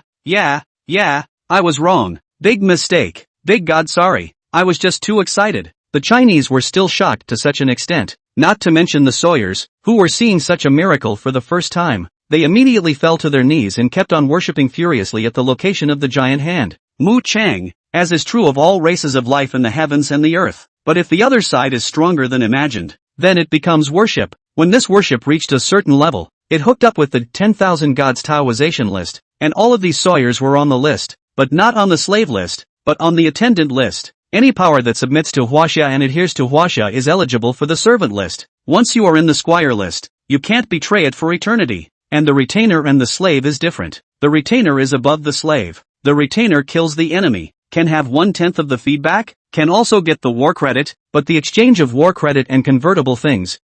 I was wrong. Big mistake. Big god sorry. I was just too excited. The Chinese were still shocked to such an extent. Not to mention the Sawyers, who were seeing such a miracle for the first time. They immediately fell to their knees and kept on worshipping furiously at the location of the giant hand. Mu Chang, as is true of all races of life in the heavens and the earth. But if the other side is stronger than imagined, then it becomes worship. When this worship reached a certain level, it hooked up with the 10,000 gods Taoization list, and all of these Sawyers were on the list, but not on the slave list, but on the attendant list. Any power that submits to Huaxia and adheres to Huaxia is eligible for the servant list. Once you are in the squire list, you can't betray it for eternity. And the retainer and the slave is different. The retainer is above the slave. The retainer kills the enemy, can have 1/10 of the feedback, can also get the war credit, but the exchange of war credit and convertible things,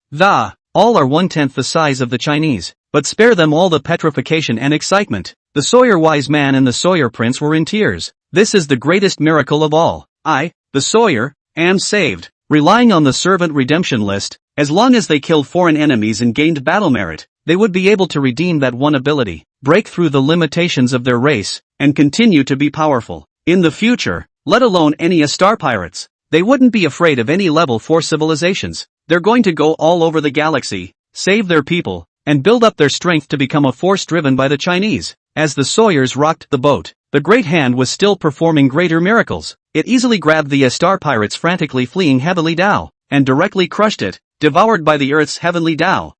all are 1/10 the size of the Chinese, but spare them all the petrification and excitement. The Sawyer wise man and the Sawyer prince were in tears. This is the greatest miracle of all. I, the Sawyer, am saved. Relying on the servant redemption list, as long as they killed foreign enemies and gained battle merit, they would be able to redeem that one ability, break through the limitations of their race, and continue to be powerful. In the future, let alone any star pirates, they wouldn't be afraid of any level 4 civilizations. They're going to go all over the galaxy, save their people, and build up their strength to become a force driven by the Chinese. As the Sawyers rocked the boat, the Great Hand was still performing greater miracles. It easily grabbed the star pirates frantically fleeing heavenly Tao, and directly crushed it, devoured by the Earth's heavenly Tao.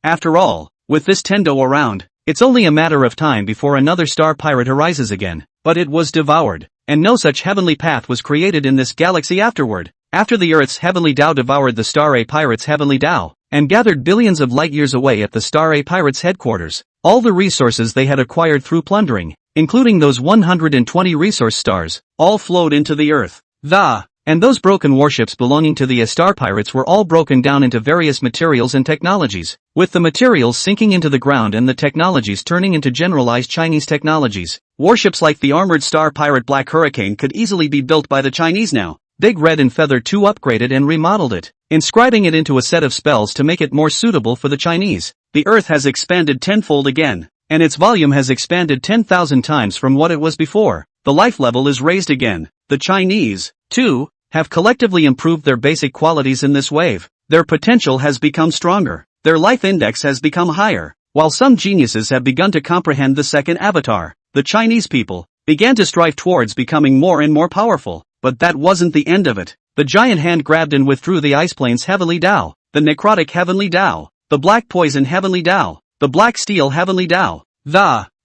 After all, with this Tendo around, it's only a matter of time before another star pirate arises again. But it was devoured, and no such heavenly path was created in this galaxy afterward. After the Earth's heavenly Tao devoured the Star A pirates' heavenly Tao, and gathered billions of light years away at the Star A pirates' headquarters, all the resources they had acquired through plundering, including those 120 resource stars, all flowed into the Earth. And those broken warships belonging to the star pirates were all broken down into various materials and technologies, with the materials sinking into the ground and the technologies turning into generalized Chinese technologies. Warships like the armored star pirate Black Hurricane could easily be built by the Chinese now. Big Red and Feather 2 upgraded and remodeled it, inscribing it into a set of spells to make it more suitable for the Chinese. The Earth has expanded tenfold again, and its volume has expanded 10,000 times from what it was before. The life level is raised again. The Chinese, too, have collectively improved their basic qualities in this wave. Their potential has become stronger. Their life index has become higher. While some geniuses have begun to comprehend the second avatar, the Chinese people began to strive towards becoming more and more powerful. But that wasn't the end of it. The giant hand grabbed and withdrew the Ice Plains Heavenly Tao, the Necrotic Heavenly Tao, the Black Poison Heavenly Tao, the Black Steel Heavenly Tao.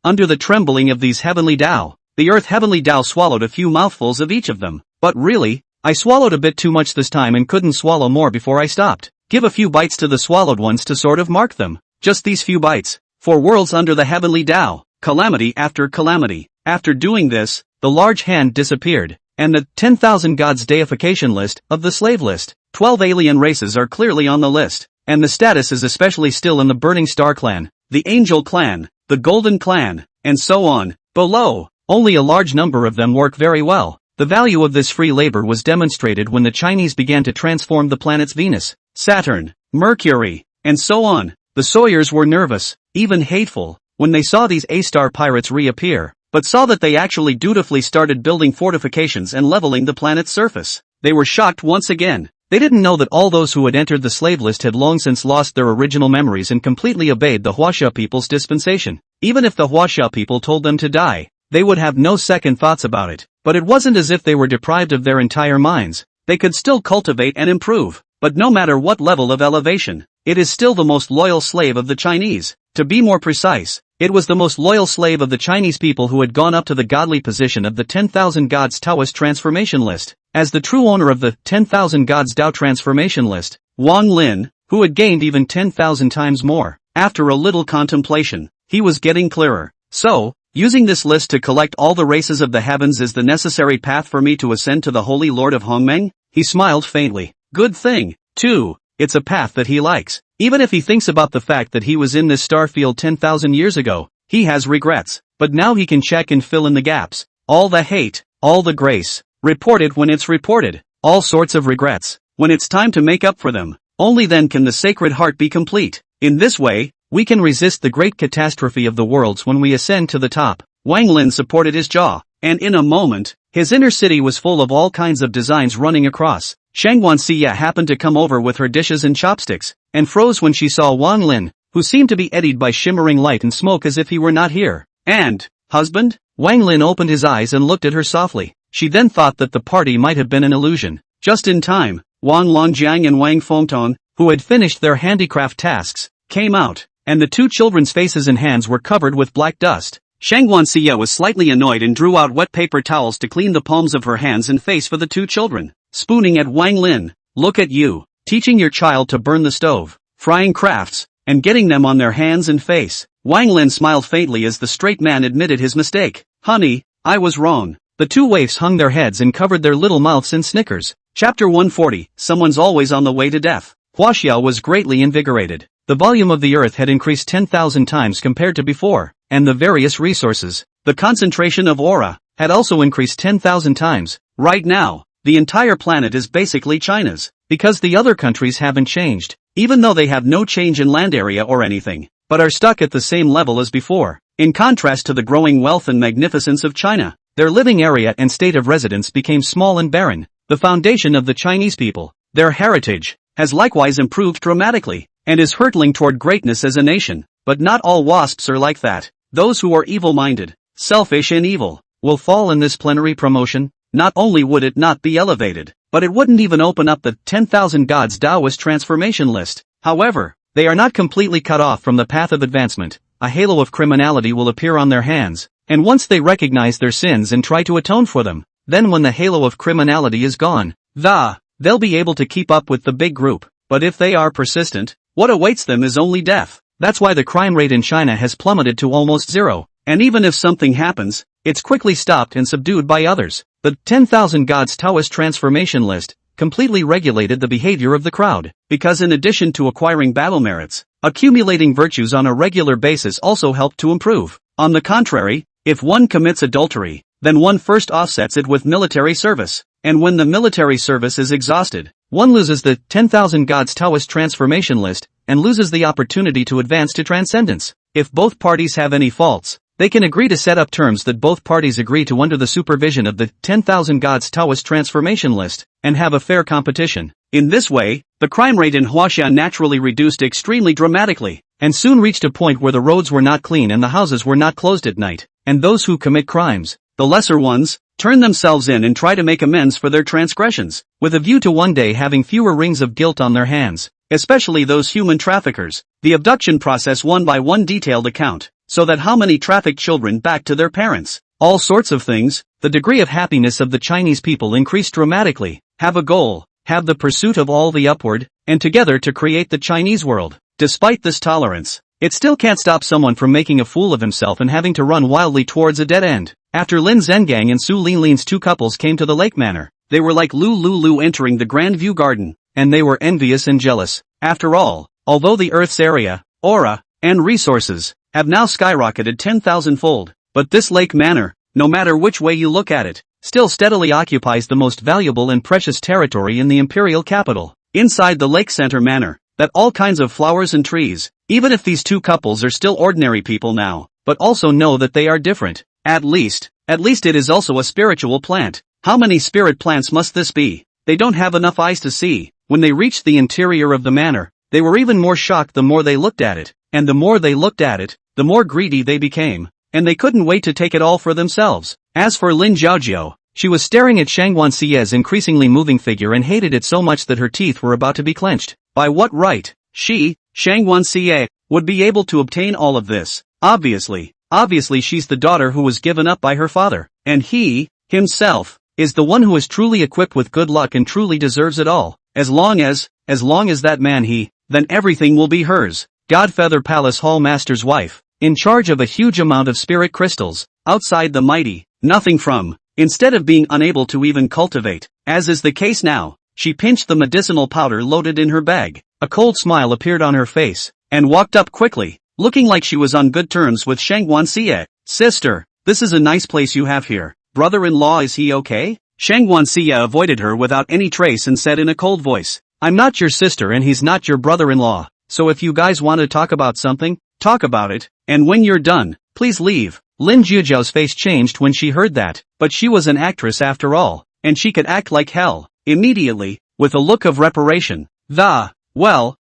Under the trembling of these Heavenly Tao, the Earth Heavenly Tao swallowed a few mouthfuls of each of them. But really, I swallowed a bit too much this time and couldn't swallow more before I stopped. Give a few bites to the swallowed ones to sort of mark them. Just these few bites. 4 worlds under the Heavenly Tao, calamity after calamity. After doing this, the large hand disappeared, and the 10,000 gods deification list of the slave list. 12 alien races are clearly on the list, and the status is especially still in the Burning Star Clan, the Angel Clan, the Golden Clan, and so on. Below, only a large number of them work very well. The value of this free labor was demonstrated when the Chinese began to transform the planets Venus, Saturn, Mercury, and so on. The Sawyers were nervous, even hateful, when they saw these A-star pirates reappear, but saw that they actually dutifully started building fortifications and leveling the planet's surface. They were shocked once again. They didn't know that all those who had entered the slave list had long since lost their original memories and completely obeyed the Huaxia people's dispensation. Even if the Huaxia people told them to die, they would have no second thoughts about it. But it wasn't as if they were deprived of their entire minds. They could still cultivate and improve. But no matter what level of elevation, it is still the most loyal slave of the Chinese. To be more precise, it was the most loyal slave of the Chinese people who had gone up to the godly position of the 10,000 gods Taoist transformation list. As the true owner of the 10,000 gods Tao transformation list, Wang Lin, who had gained even 10,000 times more, after a little contemplation, he was getting clearer. So, using this list to collect all the races of the heavens is the necessary path for me to ascend to the Holy Lord of Hongmeng? He smiled faintly. Good thing, too, it's a path that he likes. Even if he thinks about the fact that he was in this star field 10,000 years ago, he has regrets. But now he can check and fill in the gaps. All the hate, all the grace, report it when it's reported. All sorts of regrets. when it's time to make up for them, only then can the Sacred Heart be complete. In this way, we can resist the great catastrophe of the worlds when we ascend to the top. Wang Lin supported his jaw, and in a moment, his inner city was full of all kinds of designs running across. Shanguan happened to come over with her dishes and chopsticks, and froze when she saw Wang Lin, who seemed to be eddied by shimmering light and smoke as if he were not here. And, husband? Wang Lin opened his eyes and looked at her softly. She then thought that the party might have been an illusion. Just in time, Wang Longjiang and Wang Fengtong, who had finished their handicraft tasks, came out, and the two children's faces and hands were covered with black dust. Shanguan was slightly annoyed and drew out wet paper towels to clean the palms of her hands and face for the two children. Spooning at Wang Lin, look at you, teaching your child to burn the stove, frying crafts, and getting them on their hands and face. Wang Lin smiled faintly as the straight man admitted his mistake. Honey, I was wrong. The two waifs hung their heads and covered their little mouths in snickers. Chapter 140, Someone's Always on the Way to Death. Huaxiao was greatly invigorated. The volume of the earth had increased 10,000 times compared to before, and the various resources, the concentration of aura, had also increased 10,000 times. Right now, the entire planet is basically China's, because the other countries haven't changed, even though they have no change in land area or anything, but are stuck at the same level as before. In contrast to the growing wealth and magnificence of China, their living area and state of residence became small and barren. The foundation of the Chinese people, their heritage, has likewise improved dramatically, and is hurtling toward greatness as a nation. But not all wasps are like that. Those who are evil-minded, selfish and evil, will fall in this plenary promotion. Not only would it not be elevated, but it wouldn't even open up the 10,000 Gods Taoist transformation list. However, they are not completely cut off from the path of advancement. A halo of criminality will appear on their hands, and once they recognize their sins and try to atone for them, then when the halo of criminality is gone, they'll be able to keep up with the big group. But if they are persistent, what awaits them is only death. That's why the crime rate in China has plummeted to almost zero, and even if something happens, it's quickly stopped and subdued by others. The 10,000 Gods Taoist transformation list completely regulated the behavior of the crowd, because in addition to acquiring battle merits, accumulating virtues on a regular basis also helped to improve. On the contrary, if one commits adultery, then one first offsets it with military service, and when the military service is exhausted, one loses the 10,000 Gods Taoist transformation list, and loses the opportunity to advance to transcendence. If both parties have any faults, they can agree to set up terms that both parties agree to under the supervision of the 10,000 Gods Taoist transformation list, and have a fair competition. In this way, the crime rate in Huaxia naturally reduced extremely dramatically, and soon reached a point where the roads were not clean and the houses were not closed at night, and those who commit crimes, the lesser ones, turn themselves in and try to make amends for their transgressions, with a view to one day having fewer rings of guilt on their hands, especially those human traffickers. The abduction process one by one detailed account, so that how many trafficked children back to their parents, all sorts of things. The degree of happiness of the Chinese people increased dramatically. Have a goal, have the pursuit of all the upward, and together to create the Chinese world. Despite this tolerance, it still can't stop someone from making a fool of himself and having to run wildly towards a dead end. After Lin Zhengang and Su Linlin's two couples came to the lake manor, they were like Lu entering the Grand View Garden, and they were envious and jealous. After all, although the Earth's area, aura, and resources have now skyrocketed 10,000-fold, but this lake manor, no matter which way you look at it, still steadily occupies the most valuable and precious territory in the imperial capital. Inside the lake center manor, that all kinds of flowers and trees, even if these two couples are still ordinary people now, but also know that they are different. At least it is also a spiritual plant. How many spirit plants must this be? They don't have enough eyes to see. When they reached the interior of the manor, they were even more shocked the more they looked at it, and the more they looked at it, the more greedy they became, and they couldn't wait to take it all for themselves. As for Lin Zhaojiao, she was staring at Shanguan Xie's increasingly moving figure and hated it so much that her teeth were about to be clenched. By what right, she, Shanguan Xie, would be able to obtain all of this? Obviously she's the daughter who was given up by her father, and he, himself, is the one who is truly equipped with good luck and truly deserves it all. As long as that man then everything will be hers. Godfeather Palace Hall Master's wife, in charge of a huge amount of spirit crystals, outside the mighty, nothing from, instead of being unable to even cultivate, as is the case now, she pinched the medicinal powder loaded in her bag. A cold smile appeared on her face, and walked up quickly, looking like she was on good terms with Shanguan Xie. Sister, this is a nice place you have here. Brother-in-law, is he okay? Shanguan Xia avoided her without any trace and said in a cold voice, "I'm not your sister and he's not your brother-in-law, so if you guys want to talk about something, talk about it, and when you're done, please leave." Lin Jiajiao's face changed when she heard that, but she was an actress after all, and she could act like hell. Immediately, with a look of reparation, well,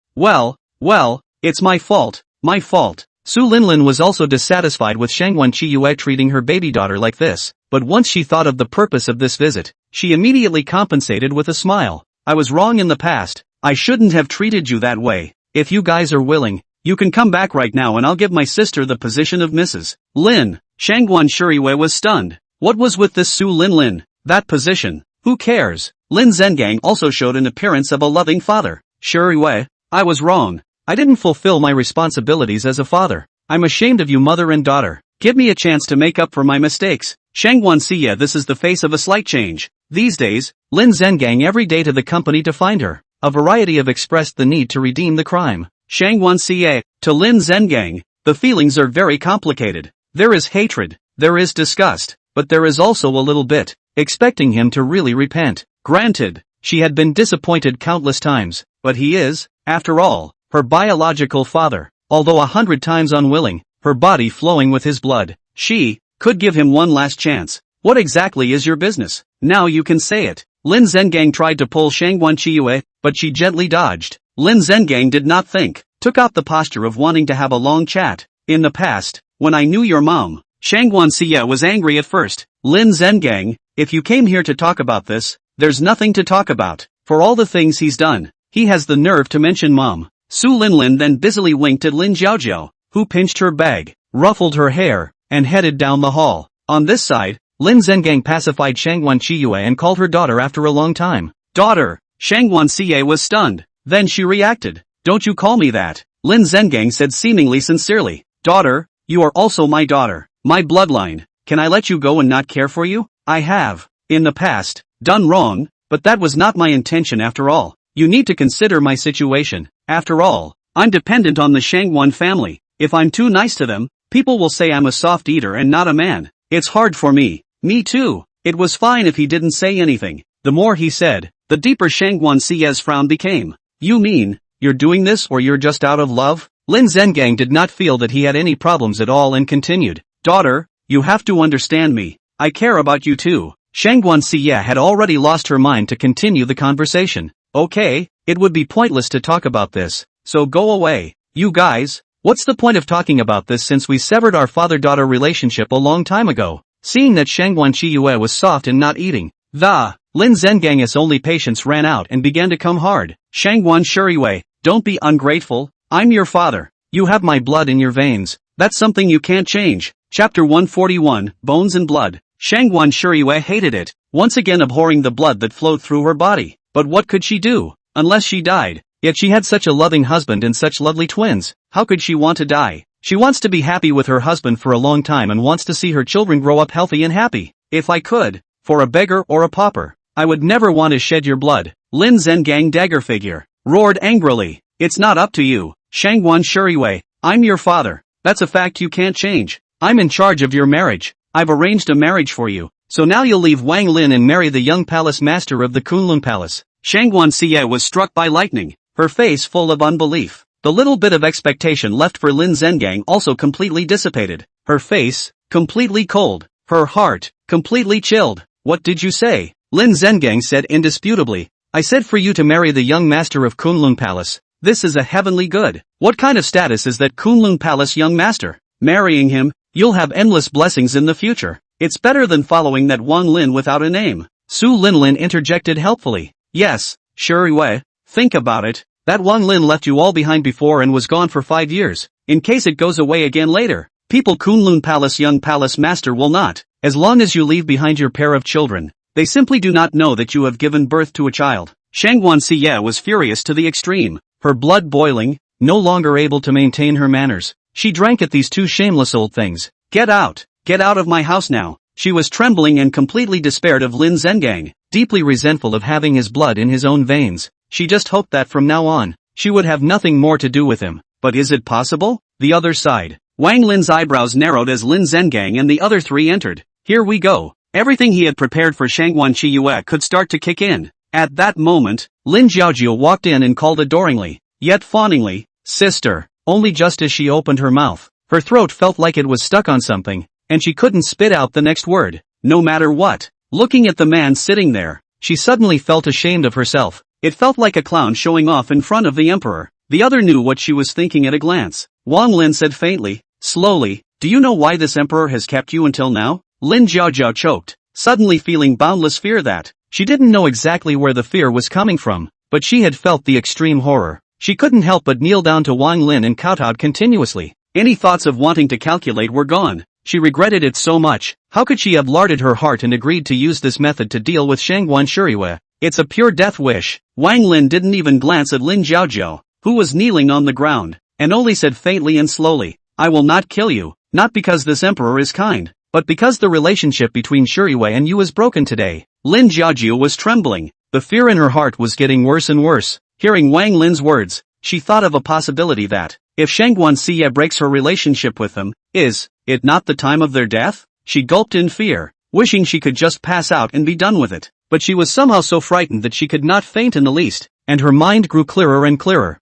it's my fault. Su Linlin was also dissatisfied with Shanguan Qiyue treating her baby daughter like this, but once she thought of the purpose of this visit, she immediately compensated with a smile. "I was wrong in the past, I shouldn't have treated you that way. If you guys are willing, you can come back right now and I'll give my sister the position of Mrs. Lin." Shanguan Shuriwei was stunned. What was with this Su Linlin? That position? Who cares? Lin Zhengang also showed an appearance of a loving father. "Shuriwei, I was wrong. I didn't fulfill my responsibilities as a father. I'm ashamed of you mother and daughter. Give me a chance to make up for my mistakes." Shanguan Xia, this is the face of a slight change. These days, Lin Zhengang every day to the company to find her. A variety of expressed the need to redeem the crime. Shanguan Xia, to Lin Zhengang, the feelings are very complicated. There is hatred, there is disgust, but there is also a little bit, expecting him to really repent. Granted, she had been disappointed countless times, but he is, after all, her biological father. Although 100 times unwilling, her body flowing with his blood, she could give him one last chance. "What exactly is your business? Now you can say it." Lin Zhengang tried to pull Shanguan Qiyue, but she gently dodged. Lin Zhengang did not think, took out the posture of wanting to have a long chat. "In the past, when I knew your mom." Shanguan Xia was angry at first. "Lin Zhengang, if you came here to talk about this, there's nothing to talk about. For all the things he's done, he has the nerve to mention mom." Su Linlin then busily winked at Lin Jiaojiao, who pinched her bag, ruffled her hair, and headed down the hall. On this side, Lin Zhengang pacified Shanguan Qiyue and called her daughter after a long time. "Daughter." Shanguan Xie was stunned. Then she reacted. "Don't you call me that," Lin Zhengang said seemingly sincerely. "Daughter, you are also my daughter, my bloodline. Can I let you go and not care for you? I have, in the past, done wrong, but that was not my intention after all. You need to consider my situation. After all, I'm dependent on the Shanguan family. If I'm too nice to them, people will say I'm a soft eater and not a man. It's hard for me." "Me too." It was fine if he didn't say anything. The more he said, the deeper Shanguan Xie's frown became. "You mean, you're doing this or you're just out of love?" Lin Zhengang did not feel that he had any problems at all and continued. "Daughter, you have to understand me. I care about you too." Shanguan Xie had already lost her mind to continue the conversation. "Okay, it would be pointless to talk about this, so go away. You guys, what's the point of talking about this since we severed our father-daughter relationship a long time ago?" Seeing that Shanguan Qiyue was soft and not eating, Lin Zhengang's only patience ran out and began to come hard. "Shanguan Shuriwei, don't be ungrateful. I'm your father. You have my blood in your veins. That's something you can't change." Chapter 141, Bones and Blood. Shanguan Shuriwei hated it, once again abhorring the blood that flowed through her body. But what could she do? Unless she died. Yet she had such a loving husband and such lovely twins. How could she want to die? She wants to be happy with her husband for a long time and wants to see her children grow up healthy and happy. "If I could, for a beggar or a pauper, I would never want to shed your blood." Lin Zhengang dagger figure roared angrily. "It's not up to you, Shanguan Shuriwei. I'm your father. That's a fact you can't change. I'm in charge of your marriage. I've arranged a marriage for you. So now you'll leave Wang Lin and marry the young palace master of the Kunlun Palace." Shanguan Xie was struck by lightning, her face full of unbelief. The little bit of expectation left for Lin Zhengang also completely dissipated. Her face, completely cold. Her heart, completely chilled. "What did you say?" Lin Zhengang said indisputably. "I said for you to marry the young master of Kunlun Palace. This is a heavenly good. What kind of status is that Kunlun Palace young master? Marrying him, you'll have endless blessings in the future. It's better than following that Wang Lin without a name." Su Linlin interjected helpfully. "Yes, Shuriwei, think about it. That Wang Lin left you all behind before and was gone for 5 years. In case it goes away again later, people Kunlun Palace young palace master will not. As long as you leave behind your pair of children, they simply do not know that you have given birth to a child." Shanguan Xie was furious to the extreme, her blood boiling, no longer able to maintain her manners. She drank at these two shameless old things. Get out of my house now." She was trembling and completely despaired of Lin Zhengang, deeply resentful of having his blood in his own veins. She just hoped that from now on, she would have nothing more to do with him. But is it possible? The other side. Wang Lin's eyebrows narrowed as Lin Zhengang and the other three entered. "Here we go." Everything he had prepared for Shanguan Chiyue could start to kick in. At that moment, Lin Xiaojiu walked in and called adoringly, yet fawningly, "Sister." Only just as she opened her mouth, her throat felt like it was stuck on something, and she couldn't spit out the next word, no matter what. Looking at the man sitting there, she suddenly felt ashamed of herself. It felt like a clown showing off in front of the emperor. The other knew what she was thinking at a glance. Wang Lin said faintly, slowly, "Do you know why this emperor has kept you until now?" Lin Xiaojiao choked, suddenly feeling boundless fear that, she didn't know exactly where the fear was coming from, but she had felt the extreme horror. She couldn't help but kneel down to Wang Lin and kowtowed continuously. Any thoughts of wanting to calculate were gone. She regretted it so much. How could she have larded her heart and agreed to use this method to deal with Shanguan Shuriwe? It's a pure death wish. Wang Lin didn't even glance at Lin Xiaojiao, who was kneeling on the ground, and only said faintly and slowly, "I will not kill you, not because this emperor is kind, but because the relationship between Shuriwe and you is broken today." Lin Xiaojiao was trembling. The fear in her heart was getting worse and worse. Hearing Wang Lin's words, she thought of a possibility that, if Shanguan Siye breaks her relationship with them, is it not the time of their death? She gulped in fear, wishing she could just pass out and be done with it, but she was somehow so frightened that she could not faint in the least, and her mind grew clearer and clearer.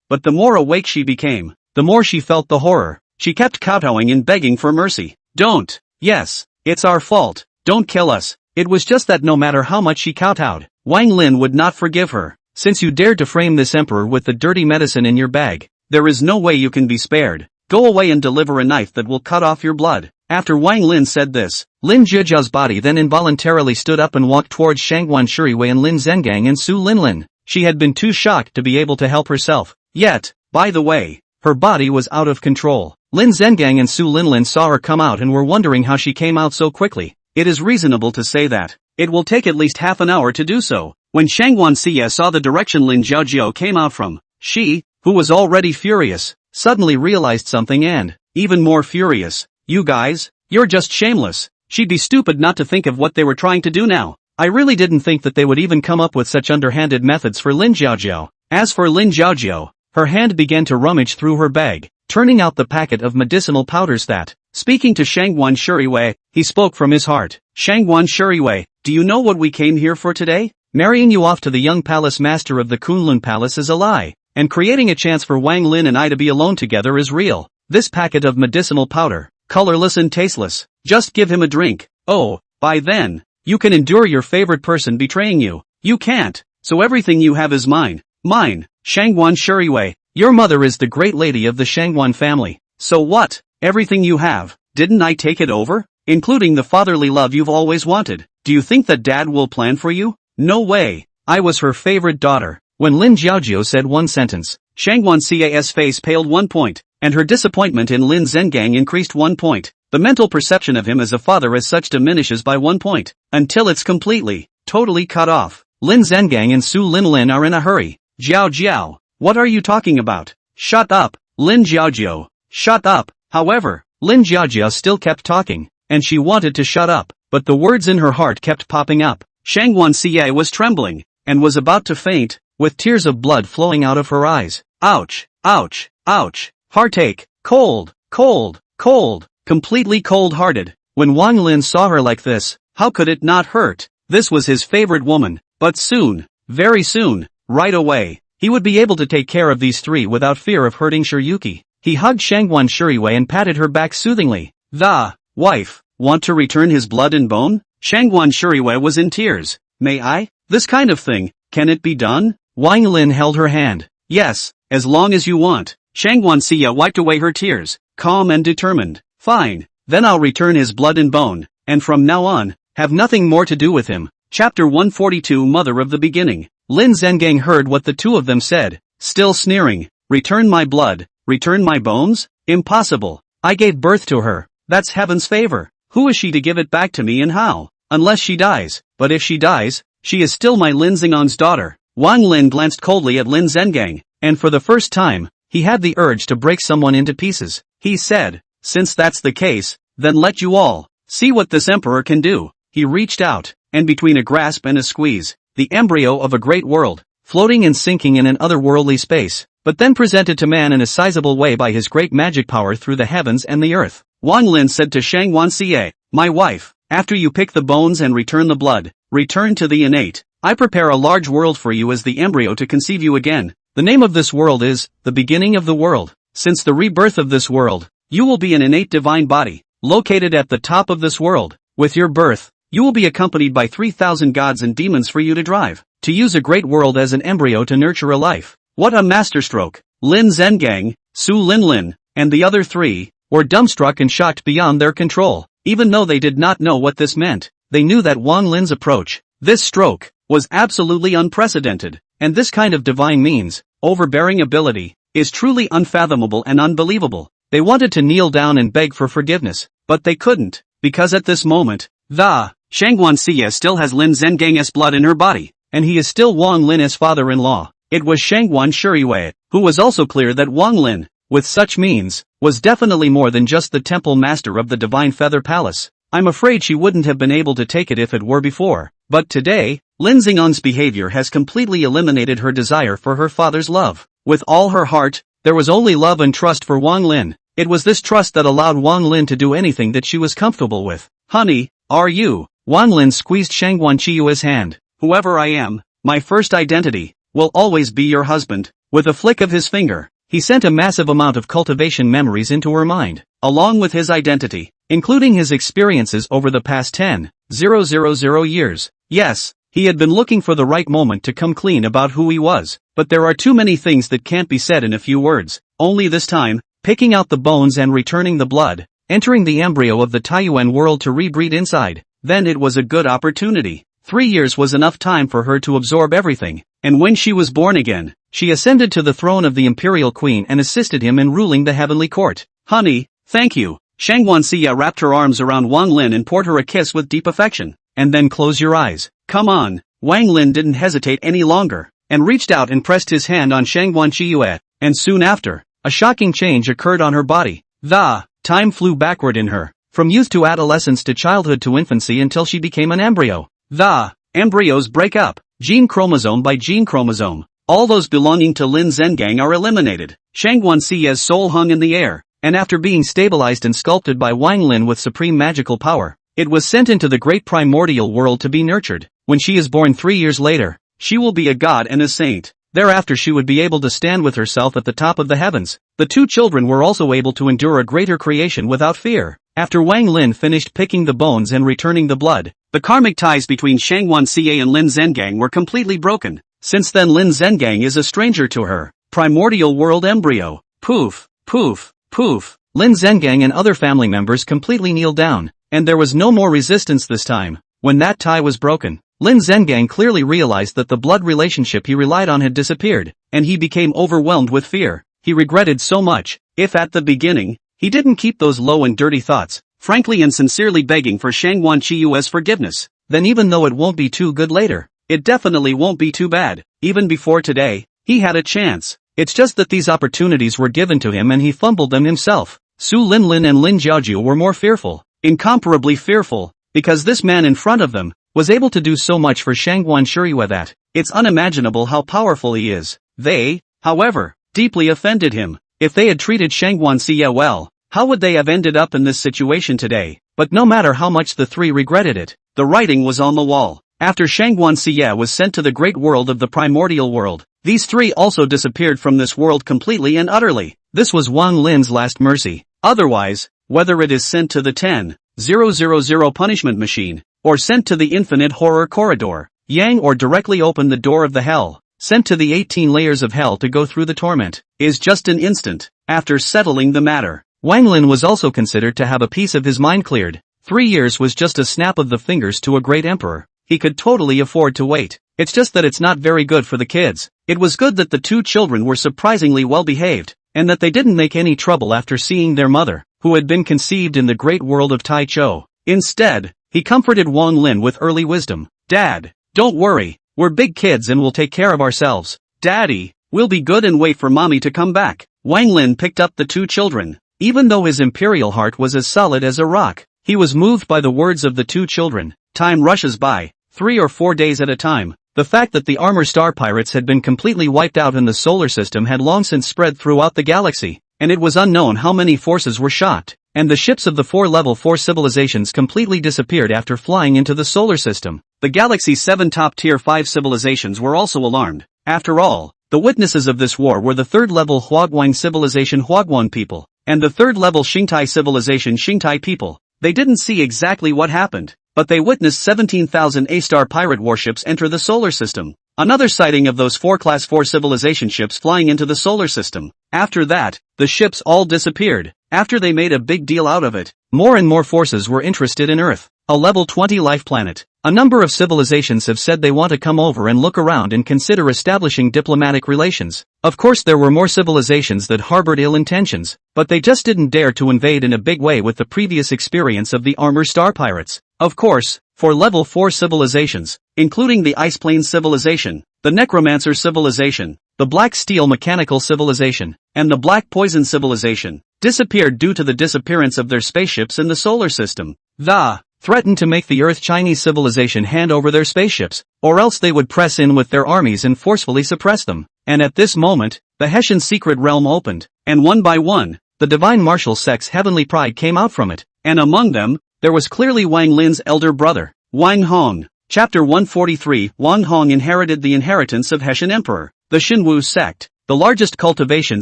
But the more awake she became, the more she felt the horror. She kept kowtowing and begging for mercy. "Don't. Yes, it's our fault. Don't kill us." It was just that no matter how much she kowtowed, Wang Lin would not forgive her. "Since you dared to frame this emperor with the dirty medicine in your bag, there is no way you can be spared. Go away and deliver a knife that will cut off your blood." After Wang Lin said this, Lin Zhejiao's body then involuntarily stood up and walked towards Shanguan Shuriwei and Lin Zhengang and Su Linlin. She had been too shocked to be able to help herself. Yet, by the way, her body was out of control. Lin Zhengang and Su Linlin saw her come out and were wondering how she came out so quickly. It is reasonable to say that it will take at least half an hour to do so. When Shanguan Siye saw the direction Lin Xiaojiao came out from, she, who was already furious, suddenly realized something and, even more furious, "You guys, you're just shameless." She'd be stupid not to think of what they were trying to do now. I really didn't think that they would even come up with such underhanded methods for Lin Xiaojiao. As for Lin Xiaojiao, her hand began to rummage through her bag, turning out the packet of medicinal powders that, speaking to Shanguan Shuriwei, he spoke from his heart. "Shanguan Shuriwei, do you know what we came here for today? Marrying you off to the young palace master of the Kunlun Palace is a lie, and creating a chance for Wang Lin and I to be alone together is real. This packet of medicinal powder, colorless and tasteless, just give him a drink. Oh, by then, you can endure your favorite person betraying you. You can't, so everything you have is mine. Mine, Shanguan Shuriwei. Your mother is the great lady of the Shanguan family. So what? Everything you have, didn't I take it over? Including the fatherly love you've always wanted. Do you think that dad will plan for you? No way. I was her favorite daughter." When Lin Xiaojiao said one sentence, Shanguan Ca's face paled 1 point, and her disappointment in Lin Zhengang increased 1 point. The mental perception of him as a father as such diminishes by 1 point, until it's completely, totally cut off. Lin Zhengang and Su Linlin are in a hurry. "Jiao Jiao, what are you talking about? Shut up, Lin Xiaojiao, shut up." However, Lin Xiaojiao still kept talking, and she wanted to shut up, but the words in her heart kept popping up. Shanguan Cie was trembling, and was about to faint, with tears of blood flowing out of her eyes. Ouch, ouch, ouch, heartache, cold, cold, cold, completely cold-hearted. When Wang Lin saw her like this, how could it not hurt? This was his favorite woman, but soon, very soon, right away, he would be able to take care of these three without fear of hurting Shiryuki. He hugged Shanguan Shuriwei and patted her back soothingly. "The wife, want to return his blood and bone?" Shanguan Shuriwei was in tears. "May I? This kind of thing, can it be done?" Wang Lin held her hand. "Yes, as long as you want." Shanguan Xia wiped away her tears, calm and determined. "Fine, then I'll return his blood and bone, and from now on, have nothing more to do with him." Chapter 142 Mother of the Beginning. Lin Zhengang heard what the two of them said, still sneering. "Return my blood, return my bones? Impossible. I gave birth to her. That's heaven's favor. Who is she to give it back to me and how? Unless she dies. But if she dies, she is still my Lin Xingang's daughter." Wang Lin glanced coldly at Lin Zhengang, and for the first time, he had the urge to break someone into pieces. He said, "Since that's the case, then let you all see what this emperor can do." He reached out, and between a grasp and a squeeze, the embryo of a great world, floating and sinking in an otherworldly space, but then presented to man in a sizable way by his great magic power through the heavens and the earth. Wang Lin said to Shanguan Xie, "My wife, After you pick the bones and return the blood, return to the innate. I prepare a large world for you as the embryo to conceive you again. The name of this world is, the beginning of the world. Since the rebirth of this world, you will be an innate divine body, located at the top of this world. With your birth, you will be accompanied by 3,000 gods and demons for you to drive. To use a great world as an embryo to nurture a life. What a masterstroke! Lin Zhengang, Su Linlin, and the other three, were dumbstruck and shocked beyond their control. Even though they did not know what this meant, they knew that Wang Lin's approach, this stroke, was absolutely unprecedented, and this kind of divine means, overbearing ability, is truly unfathomable and unbelievable. They wanted to kneel down and beg for forgiveness, but they couldn't, because at this moment, the Shanguan Xie still has Lin Zhengang's blood in her body, and he is still Wang Lin's father-in-law. It was Shanguan Shuriwei, who was also clear that Wang Lin, with such means, was definitely more than just the temple master of the Divine Feather Palace. I'm afraid she wouldn't have been able to take it if it were before, but today, Lin Xing'an's behavior has completely eliminated her desire for her father's love. With all her heart, there was only love and trust for Wang Lin. It was this trust that allowed Wang Lin to do anything that she was comfortable with. Honey, are you? Wang Lin squeezed Shanguan Chiyue's hand. Whoever I am, my first identity, will always be your husband. With a flick of his finger, he sent a massive amount of cultivation memories into her mind, along with his identity, including his experiences over the past 10,000 years. Yes, he had been looking for the right moment to come clean about who he was, but there are too many things that can't be said in a few words. Only this time, picking out the bones and returning the blood, entering the embryo of the Taiyuan world to rebreed inside, then it was a good opportunity. 3 years was enough time for her to absorb everything, and when she was born again, she ascended to the throne of the imperial queen and assisted him in ruling the heavenly court. Honey, thank you. Shanguan Xia wrapped her arms around Wang Lin and poured her a kiss with deep affection. And then close your eyes. Come on. Wang Lin didn't hesitate any longer, and reached out and pressed his hand on Shanguan Chiyue, and soon after, a shocking change occurred on her body. The time flew backward in her, from youth to adolescence to childhood to infancy until she became an embryo. The embryos break up, gene chromosome by gene chromosome. All those belonging to Lin Zhengang are eliminated. Shanguan Xia's soul hung in the air, and after being stabilized and sculpted by Wang Lin with supreme magical power, it was sent into the great primordial world to be nurtured. When she is born 3 years later, she will be a god and a saint. Thereafter she would be able to stand with herself at the top of the heavens. The two children were also able to endure a greater creation without fear. After Wang Lin finished picking the bones and returning the blood, the karmic ties between Shanguan Xie and Lin Zhengang were completely broken. Since then Lin Zhengang is a stranger to her. Primordial world embryo. Poof, poof, poof. Lin Zhengang and other family members completely kneeled down, and there was no more resistance this time. When that tie was broken, Lin Zhengang clearly realized that the blood relationship he relied on had disappeared, and he became overwhelmed with fear. He regretted so much, if at the beginning, he didn't keep those low and dirty thoughts, frankly and sincerely begging for Shanguan Chiyue's forgiveness, then even though it won't be too good later, it definitely won't be too bad. Even before today, he had a chance. It's just that these opportunities were given to him and he fumbled them himself. Su Linlin and Lin Jiaoju were more fearful, incomparably fearful, because this man in front of them was able to do so much for Shanguan Shuriwei that it's unimaginable how powerful he is. They, however, deeply offended him. If they had treated Shanguan Xie well, how would they have ended up in this situation today? But no matter how much the three regretted it, the writing was on the wall. After Shanguan Xie was sent to the great world of the primordial world, these three also disappeared from this world completely and utterly. This was Wang Lin's last mercy. Otherwise, whether it is sent to the 10,000 punishment machine, or sent to the infinite horror corridor, Yang, or directly open the door of the hell, sent to the 18 layers of hell to go through the torment, is just an instant. After settling the matter, Wang Lin was also considered to have a piece of his mind cleared. 3 years was just a snap of the fingers to a great emperor. He could totally afford to wait. It's just that it's not very good for the kids. It was good that the two children were surprisingly well behaved, and that they didn't make any trouble after seeing their mother, who had been conceived in the great world of Tai Chou. Instead, he comforted Wang Lin with early wisdom. Dad, don't worry, we're big kids and we'll take care of ourselves. Daddy, we'll be good and wait for mommy to come back. Wang Lin picked up the two children. Even though his imperial heart was as solid as a rock, he was moved by the words of the two children. Time rushes by, 3 or 4 days at a time. The fact that the armor star pirates had been completely wiped out in the solar system had long since spread throughout the galaxy, and it was unknown how many forces were shocked. and the ships of the 4 level 4 civilizations completely disappeared after flying into the solar system. The Galaxy's 7 top tier 5 civilizations were also alarmed. After all, the witnesses of this war were the 3rd level Huaguang civilization Huaguang people, and the 3rd level Xingtai civilization Xingtai people. They didn't see exactly what happened, but they witnessed 17,000 A-star pirate warships enter the solar system. Another sighting of those 4 Class 4 civilization ships flying into the solar system. After that, the ships all disappeared. After they made a big deal out of it, more and more forces were interested in Earth, a level 20 life planet. A number of civilizations have said they want to come over and look around and consider establishing diplomatic relations. Of course there were more civilizations that harbored ill intentions, but they just didn't dare to invade in a big way with the previous experience of the armor star pirates. Of course, for level 4 civilizations, including the Ice Plains civilization, the Necromancer civilization, the Black Steel mechanical civilization, and the Black Poison civilization, disappeared due to the disappearance of their spaceships in the solar system. The threatened to make the Earth Chinese civilization hand over their spaceships, or else they would press in with their armies and forcefully suppress them. And at this moment, the Hessian secret realm opened, and one by one, the divine martial sect's heavenly pride came out from it, and among them, there was clearly Wang Lin's elder brother, Wang Hong. Chapter 143. Wang Hong inherited the inheritance of Hessian Emperor, the Xinwu sect, the largest cultivation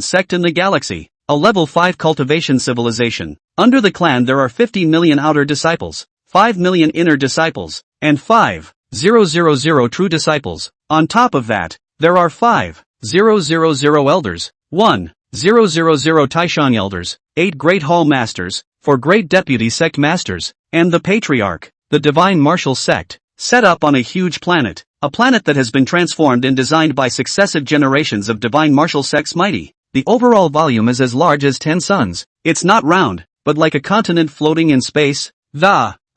sect in the galaxy, a level 5 cultivation civilization. Under the clan there are 50 million outer disciples, 5 million inner disciples, and 5,000 true disciples. On top of that, there are 5,000 elders, 1,000 Taishan elders, 8 great hall masters, 4 great deputy sect masters, and the patriarch, the divine martial sect, set up on a huge planet, a planet that has been transformed and designed by successive generations of divine martial sects mighty. The overall volume is as large as 10 suns. It's not round, but like a continent floating in space.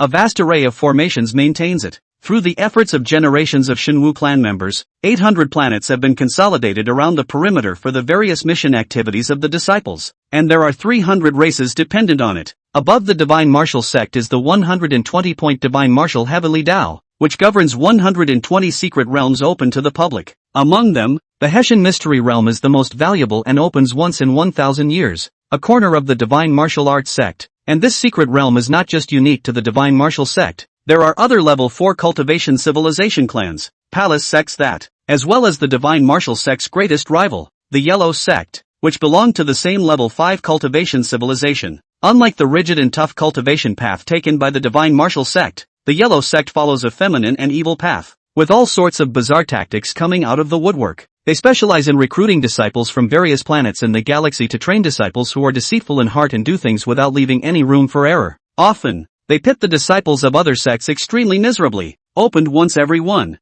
A vast array of formations maintains it. Through the efforts of generations of Xinwu clan members, 800 planets have been consolidated around the perimeter for the various mission activities of the disciples, and there are 300 races dependent on it. Above the Divine Martial Sect is the 120-point Divine Martial Heavenly Tao, which governs 120 secret realms open to the public. Among them, the Hessian Mystery Realm is the most valuable and opens once in 1,000 years, a corner of the Divine Martial Arts Sect. And this secret realm is not just unique to the Divine Martial Sect. There are other level 4 cultivation civilization clans, palace sects that, as well as the Divine Martial Sect's greatest rival, the Yellow Sect, which belong to the same level 5 cultivation civilization. Unlike the rigid and tough cultivation path taken by the Divine Martial Sect, the Yellow Sect follows a feminine and evil path, with all sorts of bizarre tactics coming out of the woodwork. They specialize in recruiting disciples from various planets in the galaxy to train disciples who are deceitful in heart and do things without leaving any room for error. Often, they pit the disciples of other sects extremely miserably, opened once every 1,000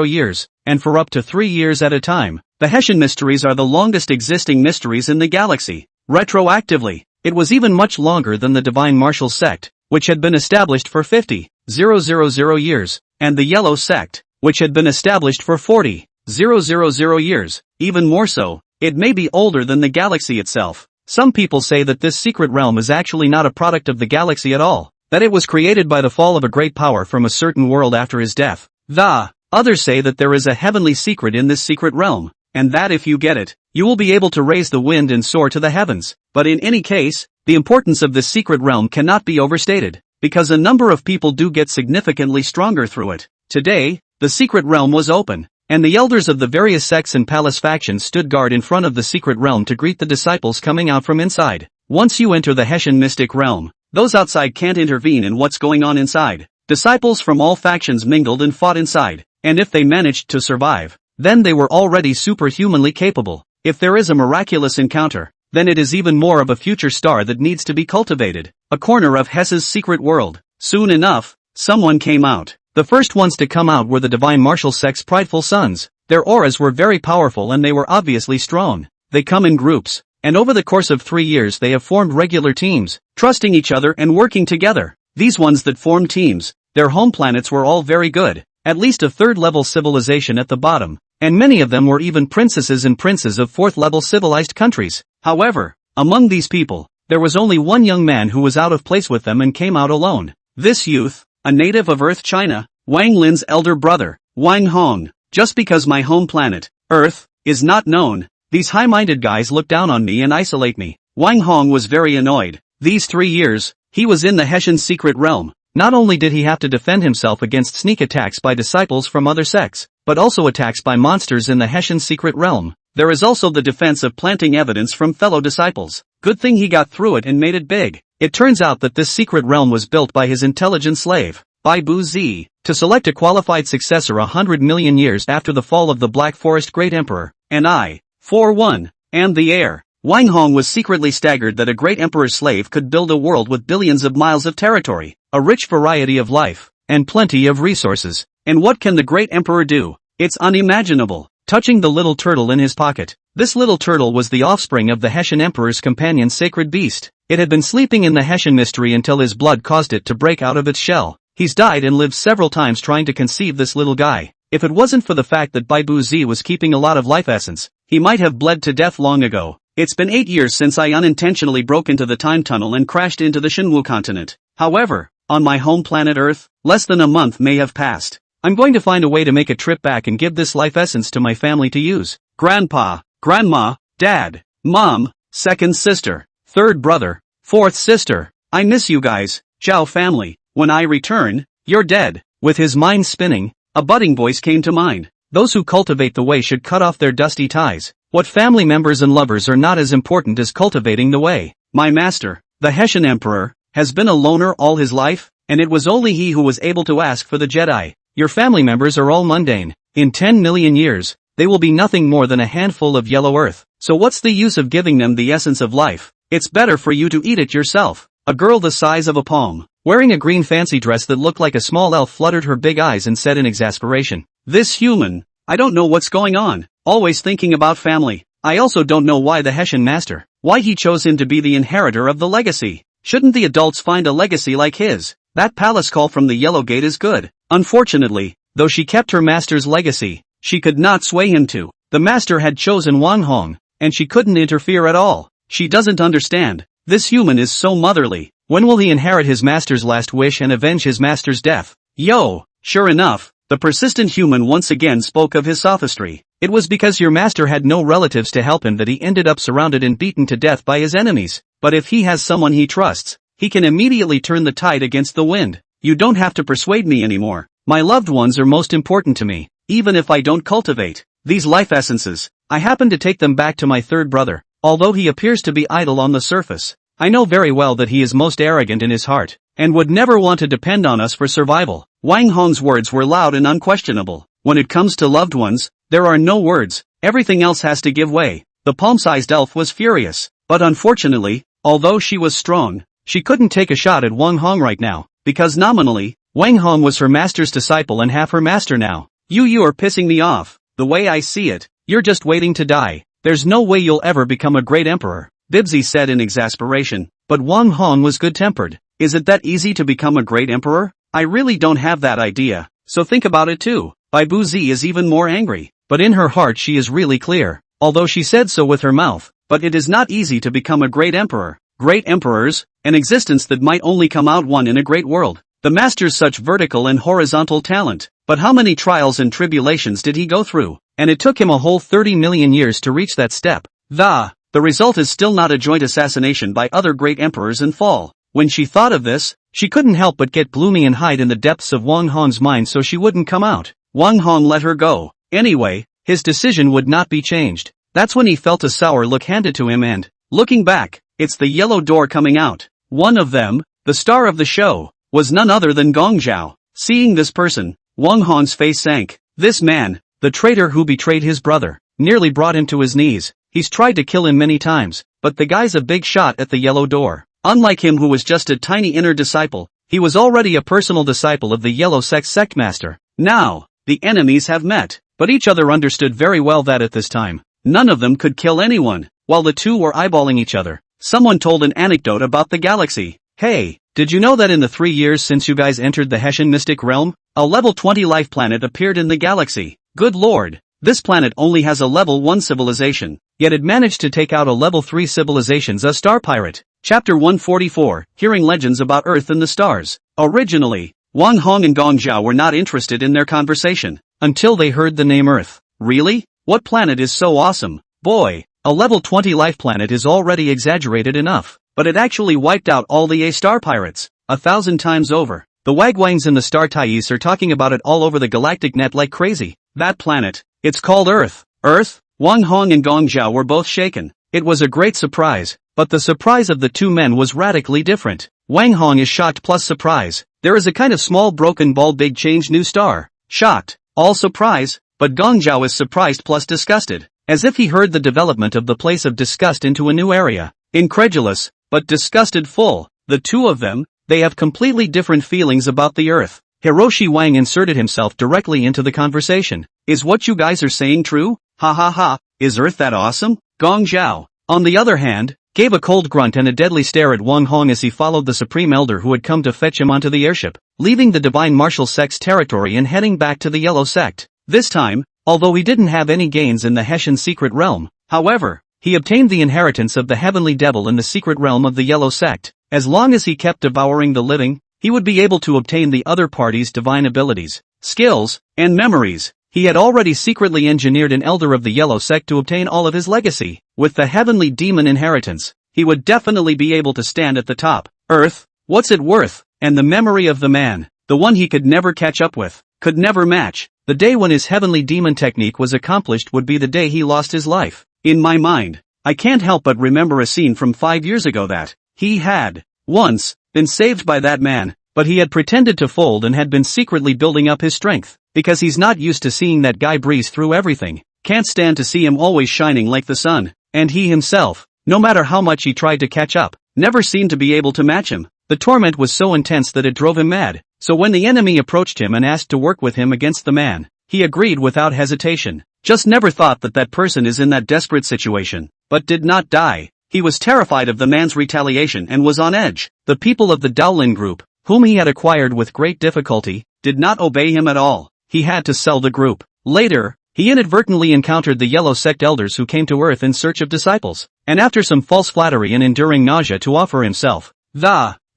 years, and for up to 3 years at a time. The Hessian mysteries are the longest existing mysteries in the galaxy. Retroactively, it was even much longer than the Divine Martial Sect, which had been established for 50,000 years, and the Yellow Sect, which had been established for 40,000 years. Even more so, it may be older than the galaxy itself. Some people say that this secret realm is actually not a product of the galaxy at all, that it was created by the fall of a great power from a certain world after his death. The others say that there is a heavenly secret in this secret realm, and that if you get it, you will be able to raise the wind and soar to the heavens. But in any case, the importance of this secret realm cannot be overstated, because a number of people do get significantly stronger through it. Today, the secret realm was open, and the elders of the various sects and palace factions stood guard in front of the secret realm to greet the disciples coming out from inside. Once you enter the Hessian mystic realm, those outside can't intervene in what's going on inside. Disciples from all factions mingled and fought inside, and if they managed to survive, then they were already superhumanly capable. If there is a miraculous encounter, then it is even more of a future star that needs to be cultivated, a corner of Hess's secret world. Soon enough, someone came out. The first ones to come out were the Divine Martial Sect's prideful sons. Their auras were very powerful and they were obviously strong. They come in groups, and over the course of 3 years they have formed regular teams, trusting each other and working together. These ones that formed teams, their home planets were all very good, at least a 3rd level civilization at the bottom, and many of them were even princesses and princes of 4th level civilized countries. However, among these people, there was only one young man who was out of place with them and came out alone. This youth, a native of Earth China, Wang Lin's elder brother, Wang Hong. Just because my home planet, Earth, is not known, these high-minded guys look down on me and isolate me. Wang Hong was very annoyed. These 3 years, he was in the Hessian secret realm. Not only did he have to defend himself against sneak attacks by disciples from other sects, but also attacks by monsters in the Hessian secret realm. There is also the defense of planting evidence from fellow disciples. Good thing he got through it and made it big. It turns out that this secret realm was built by his intelligent slave, Bai Bu Zi, to select a qualified successor 100 million years after the fall of the Black Forest Great Emperor. And I, for one, am the heir. Wang Hong was secretly staggered that a great emperor's slave could build a world with billions of miles of territory, a rich variety of life, and plenty of resources. And what can the great emperor do? It's unimaginable. Touching the little turtle in his pocket. This little turtle was the offspring of the Hessian emperor's companion sacred beast. It had been sleeping in the Hessian mystery until his blood caused it to break out of its shell. He's died and lived several times trying to conceive this little guy. If it wasn't for the fact that Bai Bu Zi was keeping a lot of life essence, he might have bled to death long ago. It's been 8 years since I unintentionally broke into the time tunnel and crashed into the Shanwu continent. However, on my home planet Earth, less than a month may have passed. I'm going to find a way to make a trip back and give this life essence to my family to use. Grandpa, Grandma, Dad, Mom, second sister, third brother, fourth sister. I miss you guys, Zhao family. When I return, you're dead. With his mind spinning, a budding voice came to mind. Those who cultivate the way should cut off their dusty ties. What family members and lovers are not as important as cultivating the way? My master, the Hessian emperor, has been a loner all his life, and it was only he who was able to ask for the Jedi. Your family members are all mundane. In 10 million years, they will be nothing more than a handful of yellow earth. So what's the use of giving them the essence of life? It's better for you to eat it yourself. A girl the size of a palm, wearing a green fancy dress that looked like a small elf, fluttered her big eyes and said in exasperation, "This human, I don't know what's going on, always thinking about family. I also don't know why the Hessian master, why he chose him to be the inheritor of the legacy. Shouldn't the adults find a legacy like his? That palace call from the Yellow Gate is good." Unfortunately, though she kept her master's legacy, she could not sway him to. The master had chosen Wang Hong, and she couldn't interfere at all. She doesn't understand. This human is so motherly. When will he inherit his master's last wish and avenge his master's death? Yo, sure enough, the persistent human once again spoke of his sophistry. It was because your master had no relatives to help him that he ended up surrounded and beaten to death by his enemies. But if he has someone he trusts, he can immediately turn the tide against the wind. You don't have to persuade me anymore. My loved ones are most important to me. Even if I don't cultivate these life essences, I happen to take them back to my third brother. Although he appears to be idle on the surface, I know very well that he is most arrogant in his heart, and would never want to depend on us for survival. Wang Hong's words were loud and unquestionable. When it comes to loved ones, there are no words. Everything else has to give way. The palm-sized elf was furious, but unfortunately, although she was strong, she couldn't take a shot at Wang Hong right now, because nominally, Wang Hong was her master's disciple and half her master now. You are pissing me off. The way I see it, you're just waiting to die. There's no way you'll ever become a great emperor, Bibsy said in exasperation. But Wang Hong was good-tempered. Is it that easy to become a great emperor? I really don't have that idea, so think about it too. Bai Bu Zi is even more angry. But in her heart she is really clear, although she said so with her mouth. But it is not easy to become a great emperor. Great emperors, an existence that might only come out one in a great world. The master's such vertical and horizontal talent. But how many trials and tribulations did he go through? And it took him a whole 30 million years to reach that step. The result is still not a joint assassination by other great emperors and fall. When she thought of this, she couldn't help but get gloomy and hide in the depths of Wang Hong's mind so she wouldn't come out. Wang Hong let her go. Anyway, his decision would not be changed. That's when he felt a sour look handed to him and, looking back, it's the yellow door coming out. One of them, the star of the show, was none other than Gong Zhao. Seeing this person, Wang Hong's face sank. This man, the traitor who betrayed his brother, nearly brought him to his knees. He's tried to kill him many times, but the guy's a big shot at the yellow door. Unlike him who was just a tiny inner disciple, he was already a personal disciple of the yellow sect master. Now, the enemies have met, but each other understood very well that at this time, none of them could kill anyone. While the two were eyeballing each other, someone told an anecdote about the galaxy. Hey, did you know that in the 3 years since you guys entered the Hessian mystic realm, a level 20 life planet appeared in the galaxy? Good lord, this planet only has a level 1 civilization, yet it managed to take out a level 3 civilization's a star pirate. Chapter 144, Hearing Legends About Earth and the Stars. Originally, Wang Hong and Gong Zhao were not interested in their conversation, until they heard the name Earth. Really? What planet is so awesome? Boy, A level 20 life planet is already exaggerated enough, but it actually wiped out all the A-star pirates, 1,000 times over. The wagwangs and the star Thais are talking about it all over the galactic net like crazy. That planet, it's called Earth. Earth? Wang Hong and Gong Zhao were both shaken. It was a great surprise, but the surprise of the two men was radically different. Wang Hong is shocked plus surprise. There is a kind of small broken bald big change new star. Shocked. All surprise, but Gong Zhao is surprised plus disgusted. As if he heard the development of the place of disgust into a new area. Incredulous, but disgusted full. The two of them, they have completely different feelings about the Earth. Hiroshi Wang inserted himself directly into the conversation. Is what you guys are saying true? Ha ha ha, is Earth that awesome? Gong Zhao, on the other hand, gave a cold grunt and a deadly stare at Wang Hong as he followed the Supreme Elder who had come to fetch him onto the airship, leaving the Divine Martial Sect's territory and heading back to the Yellow Sect. This time, although he didn't have any gains in the Hessian secret realm, however, he obtained the inheritance of the Heavenly Devil in the secret realm of the Yellow Sect. As long as he kept devouring the living, he would be able to obtain the other party's divine abilities, skills, and memories. He had already secretly engineered an elder of the Yellow Sect to obtain all of his legacy. With the Heavenly Demon inheritance, he would definitely be able to stand at the top. Earth, what's it worth? And the memory of the man, the one he could never catch up with, could never match. The day when his Heavenly Demon technique was accomplished would be the day he lost his life. In my mind, I can't help but remember a scene from 5 years ago that he had, once, been saved by that man, but he had pretended to fold and had been secretly building up his strength, because he's not used to seeing that guy breeze through everything, can't stand to see him always shining like the sun, and he himself, no matter how much he tried to catch up, never seemed to be able to match him. The torment was so intense that it drove him mad, so when the enemy approached him and asked to work with him against the man, he agreed without hesitation. Just never thought that that person is in that desperate situation, but did not die. He was terrified of the man's retaliation and was on edge. The people of the Daolin group, whom he had acquired with great difficulty, did not obey him at all. He had to sell the group. Later, he inadvertently encountered the Yellow Sect elders who came to Earth in search of disciples, and after some false flattery and enduring nausea to offer himself,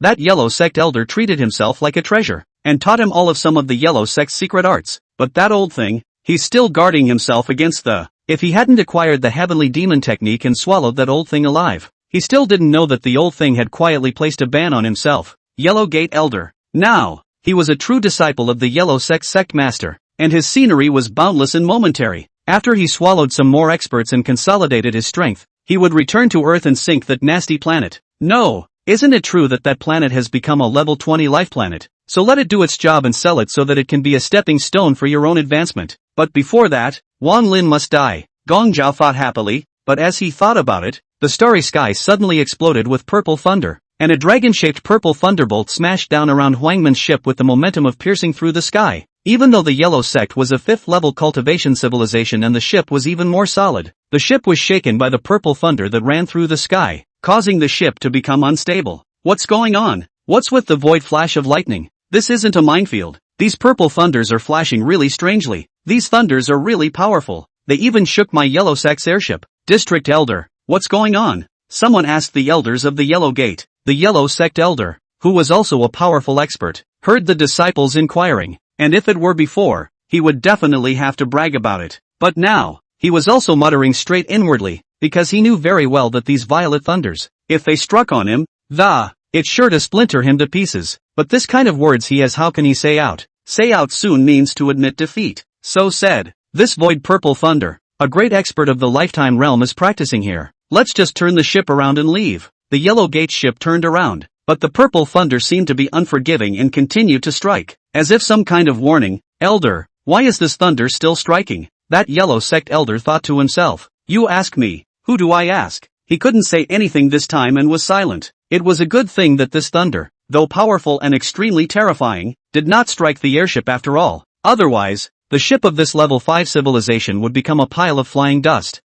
that Yellow Sect elder treated himself like a treasure, and taught him all of some of the Yellow Sect's secret arts. But that old thing, he's still guarding himself against if he hadn't acquired the Heavenly Demon technique and swallowed that old thing alive, he still didn't know that the old thing had quietly placed a ban on himself. Yellow Gate Elder. Now, he was a true disciple of the Yellow Sect master, and his scenery was boundless and momentary. After he swallowed some more experts and consolidated his strength, he would return to Earth and sink that nasty planet. No, isn't it true that that planet has become a level 20 life planet? So let it do its job and sell it so that it can be a stepping stone for your own advancement. But before that, Wang Lin must die. Gong Zhao thought happily, but as he thought about it, the starry sky suddenly exploded with purple thunder, and a dragon-shaped purple thunderbolt smashed down around Huangman's ship with the momentum of piercing through the sky. Even though the Yellow Sect was a 5th-level cultivation civilization and the ship was even more solid, the ship was shaken by the purple thunder that ran through the sky, causing the ship to become unstable. What's going on? What's with the void flash of lightning? This isn't a minefield. These purple thunders are flashing really strangely. These thunders are really powerful. They even shook my Yellow Sect's airship. District Elder, what's going on? Someone asked the elders of the Yellow Gate. The Yellow Sect Elder, who was also a powerful expert, heard the disciples inquiring, and if it were before, he would definitely have to brag about it. But now, he was also muttering straight inwardly, because he knew very well that these violet thunders, if they struck on him, it's sure to splinter him to pieces. But this kind of words he has, how can he say out? Say out soon means to admit defeat. So said, this void purple thunder, a great expert of the lifetime realm is practicing here. Let's just turn the ship around and leave. The Yellow Gate ship turned around, but the purple thunder seemed to be unforgiving and continued to strike, as if some kind of warning. Elder, why is this thunder still striking? That Yellow Sect elder thought to himself. You ask me, who do I ask? He couldn't say anything this time and was silent. It was a good thing that this thunder, though powerful and extremely terrifying, did not strike the airship after all. Otherwise, the ship of this level 5 civilization would become a pile of flying dust.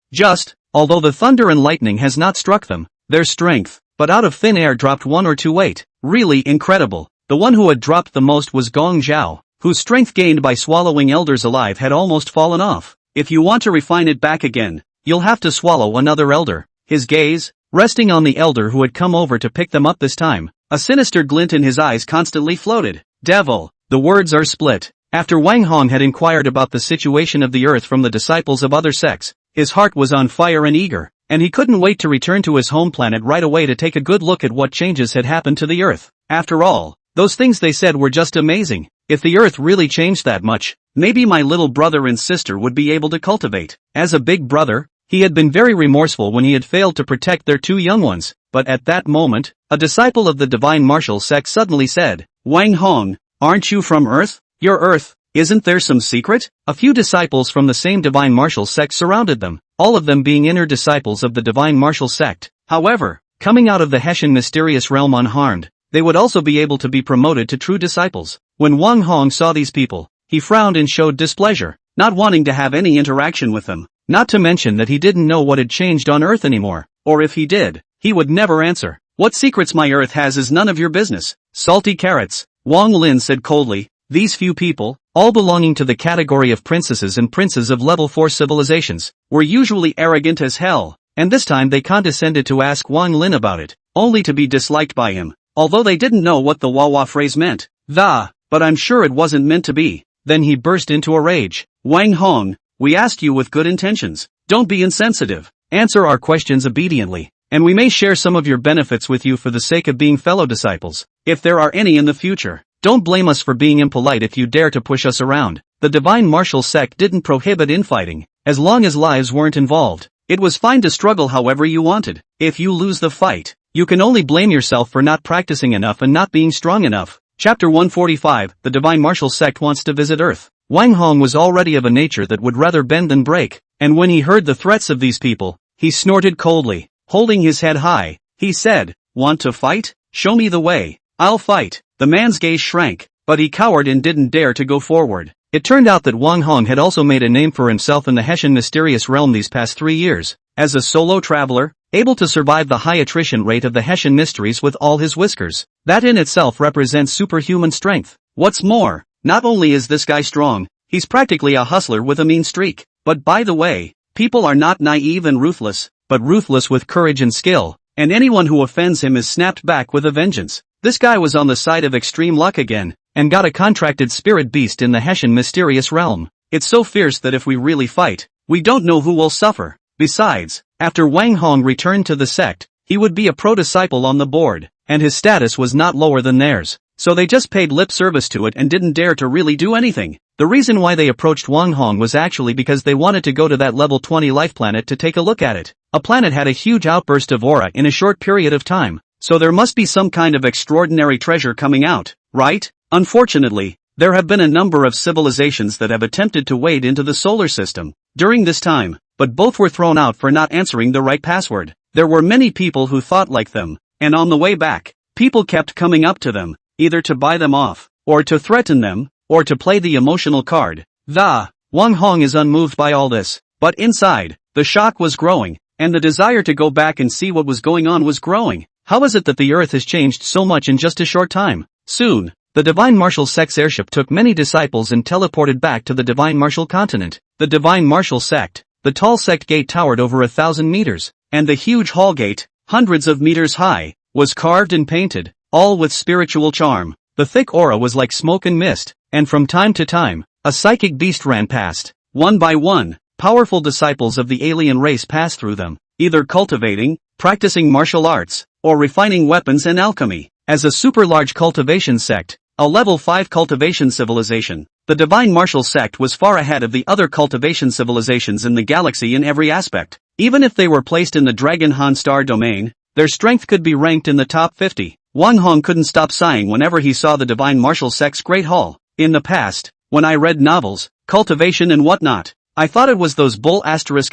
Although the thunder and lightning has not struck them, their strength, but out of thin air dropped 1 or 2 weight. Really incredible. The one who had dropped the most was Gong Zhao, whose strength gained by swallowing elders alive had almost fallen off. If you want to refine it back again, you'll have to swallow another elder. His gaze, resting on the elder who had come over to pick them up this time, a sinister glint in his eyes constantly floated. Devil, the words are split. After Wang Hong had inquired about the situation of the earth from the disciples of other sects, his heart was on fire and eager. and he couldn't wait to return to his home planet right away to take a good look at what changes had happened to the Earth. After all, those things they said were just amazing. If the Earth really changed that much, maybe my little brother and sister would be able to cultivate. As a big brother, he had been very remorseful when he had failed to protect their two young ones, but at that moment, a disciple of the divine martial sect suddenly said, "Wang Hong, aren't you from Earth? You're Earth, isn't there some secret?" A few disciples from the same divine martial sect surrounded them, all of them being inner disciples of the divine martial sect. However, coming out of the Hessian mysterious realm unharmed, they would also be able to be promoted to true disciples. When Wang Hong saw these people, he frowned and showed displeasure, not wanting to have any interaction with them. Not to mention that he didn't know what had changed on Earth anymore, or if he did, he would never answer. "What secrets my Earth has is none of your business." Salty carrots, Wang Lin said coldly. These few people, all belonging to the category of princesses and princes of level 4 civilizations, were usually arrogant as hell, and this time they condescended to ask Wang Lin about it, only to be disliked by him, although they didn't know what the Wawa phrase meant. But I'm sure it wasn't meant to be. Then he burst into a rage. "Wang Hong, we asked you with good intentions. Don't be insensitive. Answer our questions obediently, and we may share some of your benefits with you for the sake of being fellow disciples, if there are any in the future. Don't blame us for being impolite if you dare to push us around." The divine martial sect didn't prohibit infighting, as long as lives weren't involved. It was fine to struggle however you wanted. If you lose the fight, you can only blame yourself for not practicing enough and not being strong enough. Chapter 145, The Divine Martial Sect Wants to Visit Earth. Wang Hong was already of a nature that would rather bend than break, and when he heard the threats of these people, he snorted coldly. Holding his head high, he said, "Want to fight? Show me the way. I'll fight." The man's gaze shrank, but he cowered and didn't dare to go forward. It turned out that Wang Hong had also made a name for himself in the Hessian mysterious realm these past 3 years, as a solo traveler, able to survive the high attrition rate of the Hessian mysteries with all his whiskers. That in itself represents superhuman strength. What's more, not only is this guy strong, he's practically a hustler with a mean streak. But by the way, people are not naive and ruthless, but ruthless with courage and skill, and anyone who offends him is snapped back with a vengeance. This guy was on the side of extreme luck again, and got a contracted spirit beast in the Hessian mysterious realm. It's so fierce that if we really fight, we don't know who will suffer. Besides, after Wang Hong returned to the sect, he would be a pro-disciple on the board, and his status was not lower than theirs, so they just paid lip service to it and didn't dare to really do anything. The reason why they approached Wang Hong was actually because they wanted to go to that level 20 life planet to take a look at it. A planet had a huge outburst of aura in a short period of time, so there must be some kind of extraordinary treasure coming out, right? Unfortunately, there have been a number of civilizations that have attempted to wade into the solar system during this time, but both were thrown out for not answering the right password. There were many people who thought like them, and on the way back, people kept coming up to them, either to buy them off, or to threaten them, or to play the emotional card. Wang Hong is unmoved by all this, but inside, the shock was growing, and the desire to go back and see what was going on was growing. How is it that the Earth has changed so much in just a short time? Soon, the Divine Martial Sect's airship took many disciples and teleported back to the Divine Martial continent. The Divine Martial Sect, the tall sect gate towered over 1,000 meters, and the huge hall gate, hundreds of meters high, was carved and painted, all with spiritual charm. The thick aura was like smoke and mist, and from time to time, a psychic beast ran past. One by one, powerful disciples of the alien race passed through them, either cultivating, practicing martial arts, or refining weapons and alchemy. As a super-large cultivation sect, a level 5 cultivation civilization, the Divine Martial Sect was far ahead of the other cultivation civilizations in the galaxy in every aspect. Even if they were placed in the Dragon Han star domain, their strength could be ranked in the top 50. Wang Hong couldn't stop sighing whenever he saw the Divine Martial Sect's Great Hall. In the past, when I read novels, cultivation and whatnot, I thought it was those bull ***** authors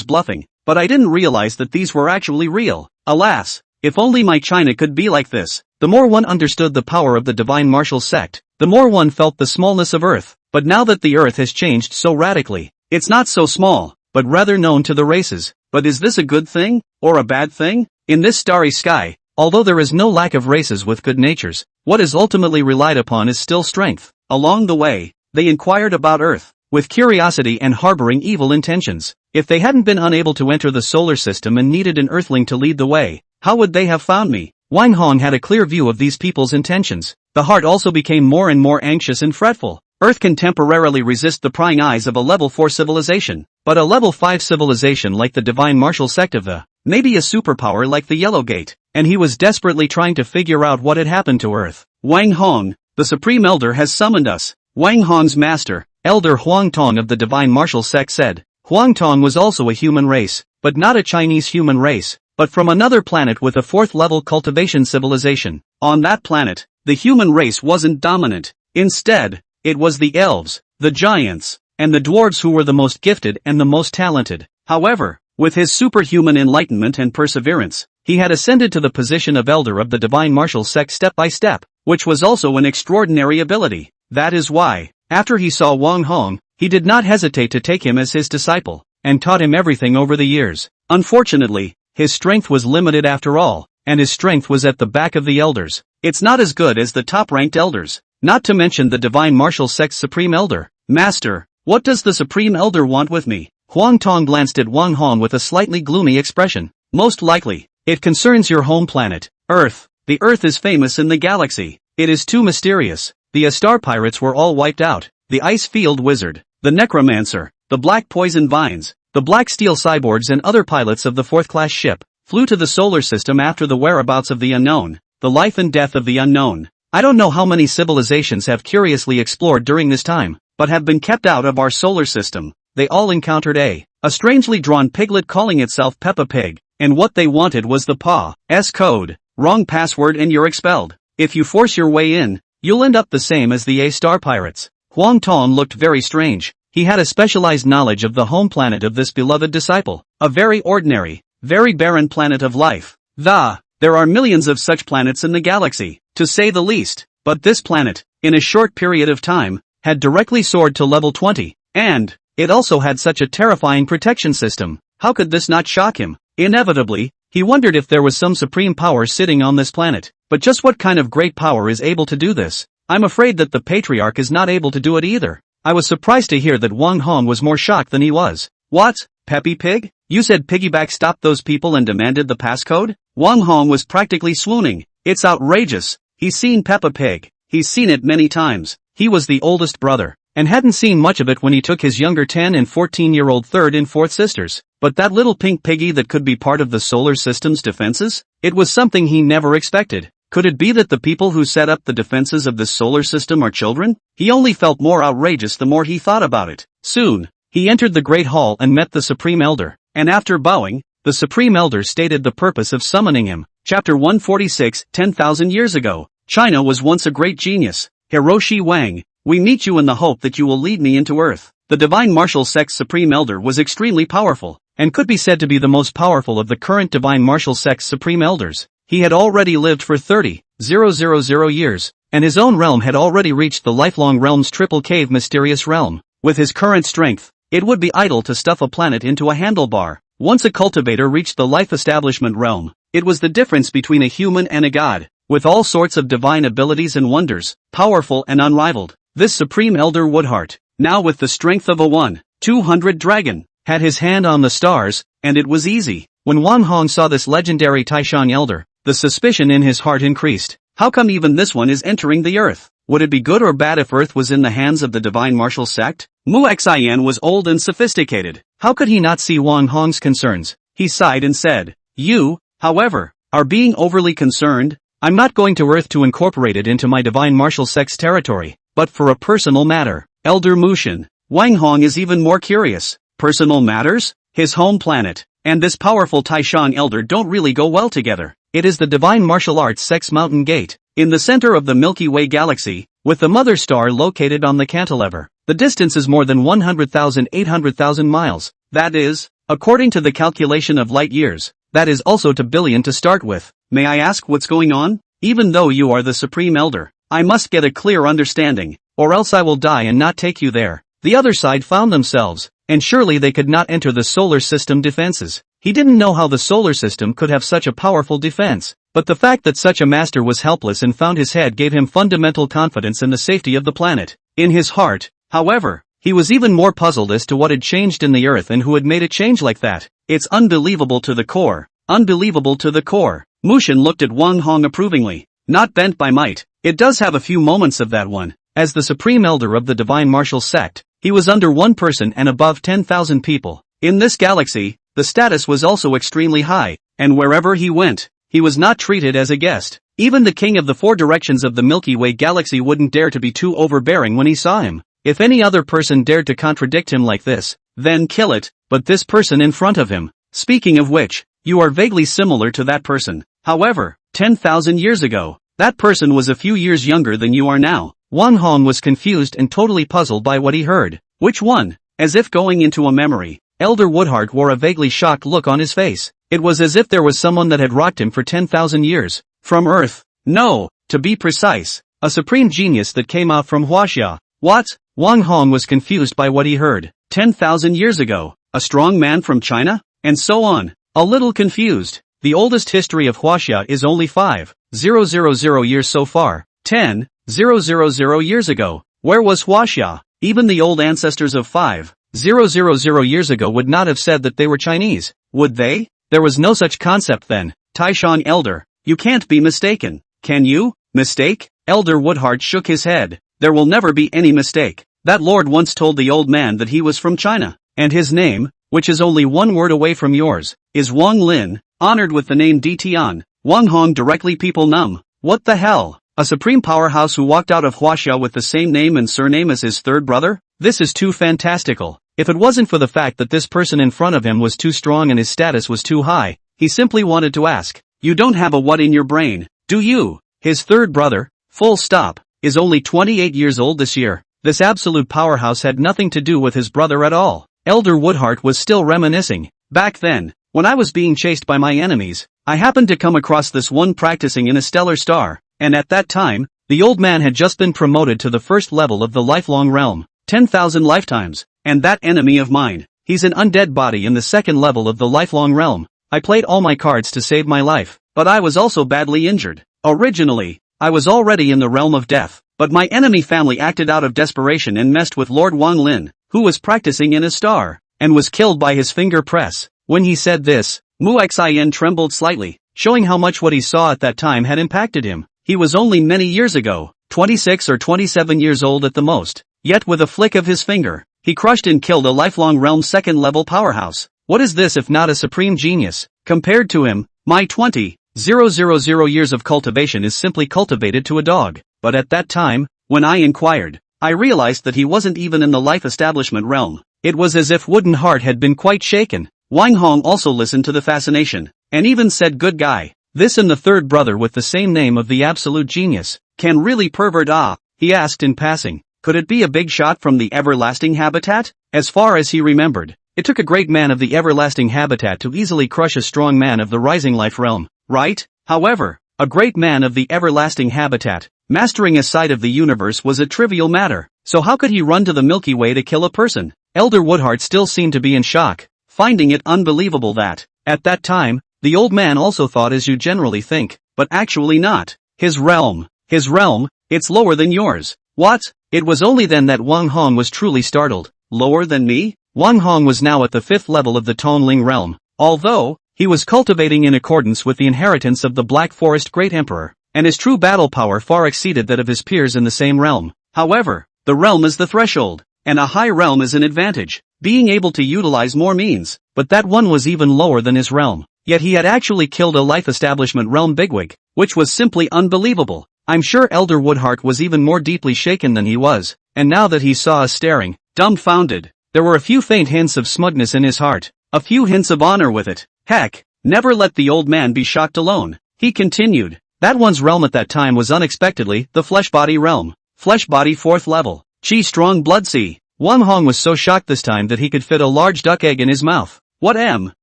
bluffing, but I didn't realize that these were actually real. Alas, if only my China could be like this. The more one understood the power of the Divine Martial Sect, the more one felt the smallness of Earth. But now that the Earth has changed so radically, it's not so small, but rather known to the races. But is this a good thing, or a bad thing? In this starry sky, although there is no lack of races with good natures, what is ultimately relied upon is still strength. Along the way, they inquired about Earth, with curiosity and harboring evil intentions. If they hadn't been unable to enter the solar system and needed an Earthling to lead the way, how would they have found me? Wang Hong had a clear view of these people's intentions. The heart also became more and more anxious and fretful. Earth can temporarily resist the prying eyes of a level 4 civilization, but a level 5 civilization like the Divine Martial Sect of the, maybe a superpower like the Yellow Gate, and he was desperately trying to figure out what had happened to Earth. Wang Hong, the Supreme Elder has summoned us. Wang Hong's master, Elder Huang Tong of the Divine Martial Sect said. Huang Tong was also a human race, but not a Chinese human race, but from another planet with a 4th level cultivation civilization. On that planet, the human race wasn't dominant. Instead, it was the elves, the giants, and the dwarves who were the most gifted and the most talented. However, with his superhuman enlightenment and perseverance, he had ascended to the position of Elder of the Divine Martial Sect step by step, which was also an extraordinary ability. That is why, after he saw Wang Hong, he did not hesitate to take him as his disciple, and taught him everything over the years. Unfortunately, his strength was limited after all, and his strength was at the back of the elders. It's not as good as the top-ranked elders, not to mention the Divine Martial Sect's Supreme Elder. Master, what does the Supreme Elder want with me? Huang Tong glanced at Wang Hong with a slightly gloomy expression. Most likely, it concerns your home planet, Earth. The Earth is famous in the galaxy. It is too mysterious. The Astar pirates were all wiped out. The Ice Field Wizard, the Necromancer, the Black Poison Vines, the Black Steel Cyborgs and other pilots of the 4th-class ship flew to the solar system after the whereabouts of the unknown, the life and death of the unknown. I don't know how many civilizations have curiously explored during this time, but have been kept out of our solar system. They all encountered a strangely drawn piglet calling itself Peppa Pig, and what they wanted was the PA's code. Wrong password and you're expelled. If you force your way in, you'll end up the same as the A-Star pirates. Huang Tong looked very strange. He had a specialized knowledge of the home planet of this beloved disciple, a very ordinary, very barren planet of life. There are millions of such planets in the galaxy, to say the least, but this planet, in a short period of time, had directly soared to level 20, and it also had such a terrifying protection system. How could this not shock him? Inevitably, he wondered if there was some supreme power sitting on this planet, but just what kind of great power is able to do this? I'm afraid that the Patriarch is not able to do it either. I was surprised to hear that Wang Hong was more shocked than he was. What? Peppy Pig? You said Piggyback stopped those people and demanded the passcode? Wang Hong was practically swooning. It's outrageous. He's seen Peppa Pig. He's seen it many times. He was the oldest brother, and hadn't seen much of it when he took his younger 10 and 14-year-old third and fourth sisters. But that little pink piggy that could be part of the solar system's defenses? It was something he never expected. Could it be that the people who set up the defenses of this solar system are children? He only felt more outrageous the more he thought about it. Soon, he entered the Great Hall and met the Supreme Elder, and after bowing, the Supreme Elder stated the purpose of summoning him. Chapter 146, 10,000 years ago, China was once a great genius. Hiroshi Wang, we meet you in the hope that you will lead me into Earth. The Divine Martial Sect's Supreme Elder was extremely powerful, and could be said to be the most powerful of the current Divine Martial Sect's Supreme Elders. He had already lived for 30,000 years, and his own realm had already reached the lifelong realm's triple cave mysterious realm. With his current strength, it would be idle to stuff a planet into a handlebar. Once a cultivator reached the life establishment realm, it was the difference between a human and a god, with all sorts of divine abilities and wonders, powerful and unrivaled. This Supreme Elder Woodheart, now with the strength of a 1/200 dragon, had his hand on the stars, and it was easy. When Wang Hong saw this legendary Taishan Elder, the suspicion in his heart increased. How come even this one is entering the Earth? Would it be good or bad if Earth was in the hands of the Divine Martial Sect? Mu Xian was old and sophisticated. How could he not see Wang Hong's concerns? He sighed and said, "You, however, are being overly concerned. I'm not going to Earth to incorporate it into my Divine Martial Sect's territory, but for a personal matter." Elder Mushin, Wang Hong is even more curious. Personal matters? His home planet, and this powerful Taishan Elder don't really go well together. It is the Divine Martial Arts Sect's Mountain Gate, in the center of the Milky Way galaxy, with the mother star located on the cantilever. The distance is more than 800,000 miles. That is, according to the calculation of light years, that is also to billion to start with. May I ask what's going on? Even though you are the Supreme Elder, I must get a clear understanding, or else I will die and not take you there. The other side found themselves, and surely they could not enter the solar system defenses. He didn't know how the solar system could have such a powerful defense, but the fact that such a master was helpless and found his head gave him fundamental confidence in the safety of the planet. In his heart, however, he was even more puzzled as to what had changed in the Earth and who had made a change like that. It's unbelievable to the core. Unbelievable to the core. Mushin looked at Wang Hong approvingly. Not bent by might. It does have a few moments of that one. As the Supreme Elder of the Divine Martial Sect, He was under one person and above 10,000 people. In this galaxy, the status was also extremely high, and wherever he went, he was not treated as a guest. Even the king of the four directions of the Milky Way galaxy wouldn't dare to be too overbearing when he saw him. If any other person dared to contradict him like this, then kill it, but this person in front of him. Speaking of which, you are vaguely similar to that person. However, 10,000 years ago, that person was a few years younger than you are now. Wang Hong was confused and totally puzzled by what he heard. Which one? As if going into a memory, Elder Woodheart wore a vaguely shocked look on his face. It was as if there was someone that had rocked him for 10,000 years. From Earth. No, to be precise, a supreme genius that came out from Huaxia. What? Wang Hong was confused by what he heard. 10,000 years ago, a strong man from China? And so on. A little confused. The oldest history of Huaxia is only 5,000 years so far. 10,000 years ago. Where was Huaxia? Even the old ancestors of 5,000 years ago would not have said that they were Chinese, would they? There was no such concept then. Taishan Elder, you can't be mistaken. Can you? Mistake? Elder Woodheart shook his head. There will never be any mistake. That lord once told the old man that he was from China, and his name, which is only one word away from yours, is Wang Lin, honored with the name Dtian. Wang Hong directly people numb. What the hell? A supreme powerhouse who walked out of Huaxia with the same name and surname as his third brother? This is too fantastical. If it wasn't for the fact that this person in front of him was too strong and his status was too high, he simply wanted to ask, you don't have a what in your brain, do you? His third brother, full stop, is only 28 years old this year. This absolute powerhouse had nothing to do with his brother at all. Elder Woodheart was still reminiscing. Back then, when I was being chased by my enemies, I happened to come across this one practicing in a stellar star, and at that time, the old man had just been promoted to the first level of the lifelong realm, 10,000 lifetimes, and that enemy of mine, he's an undead body in the second level of the lifelong realm. I played all my cards to save my life, but I was also badly injured. Originally, I was already in the realm of death, but my enemy family acted out of desperation and messed with Lord Wang Lin, who was practicing in a star, and was killed by his finger press. When he said this, Mu Xin trembled slightly, showing how much what he saw at that time had impacted him. He was only many years ago, 26 or 27 years old at the most, yet with a flick of his finger, he crushed and killed a lifelong realm second-level powerhouse. What is this if not a supreme genius? Compared to him, my 20,000 years of cultivation is simply cultivated to a dog. But at that time, when I inquired, I realized that he wasn't even in the life establishment realm. It was as if Wooden Heart had been quite shaken. Wang Hong also listened to the fascination, and even said good guy. This and the third brother with the same name of the absolute genius, can really pervert he asked in passing. Could it be a big shot from the everlasting habitat? As far as he remembered, it took a great man of the everlasting habitat to easily crush a strong man of the rising life realm, right? However, a great man of the everlasting habitat, mastering a side of the universe was a trivial matter, so how could he run to the Milky Way to kill a person? Elder Woodheart still seemed to be in shock, finding it unbelievable that, at that time, the old man also thought as you generally think, but actually not. His realm, it's lower than yours. What? It was only then that Wang Hong was truly startled. Lower than me? Wang Hong was now at the 5th level of the Tongling realm, although, he was cultivating in accordance with the inheritance of the Black Forest Great Emperor, and his true battle power far exceeded that of his peers in the same realm. However, the realm is the threshold, and a high realm is an advantage, being able to utilize more means, but that one was even lower than his realm. Yet he had actually killed a life establishment realm bigwig, which was simply unbelievable. I'm sure Elder Woodheart was even more deeply shaken than he was, and now that he saw us staring, dumbfounded, there were a few faint hints of smugness in his heart, a few hints of honor with it. Heck, never let the old man be shocked alone. He continued, that one's realm at that time was unexpectedly the flesh body realm. Flesh body 4th level. Chi strong blood sea. Wang Hong was so shocked this time that he could fit a large duck egg in his mouth. What am?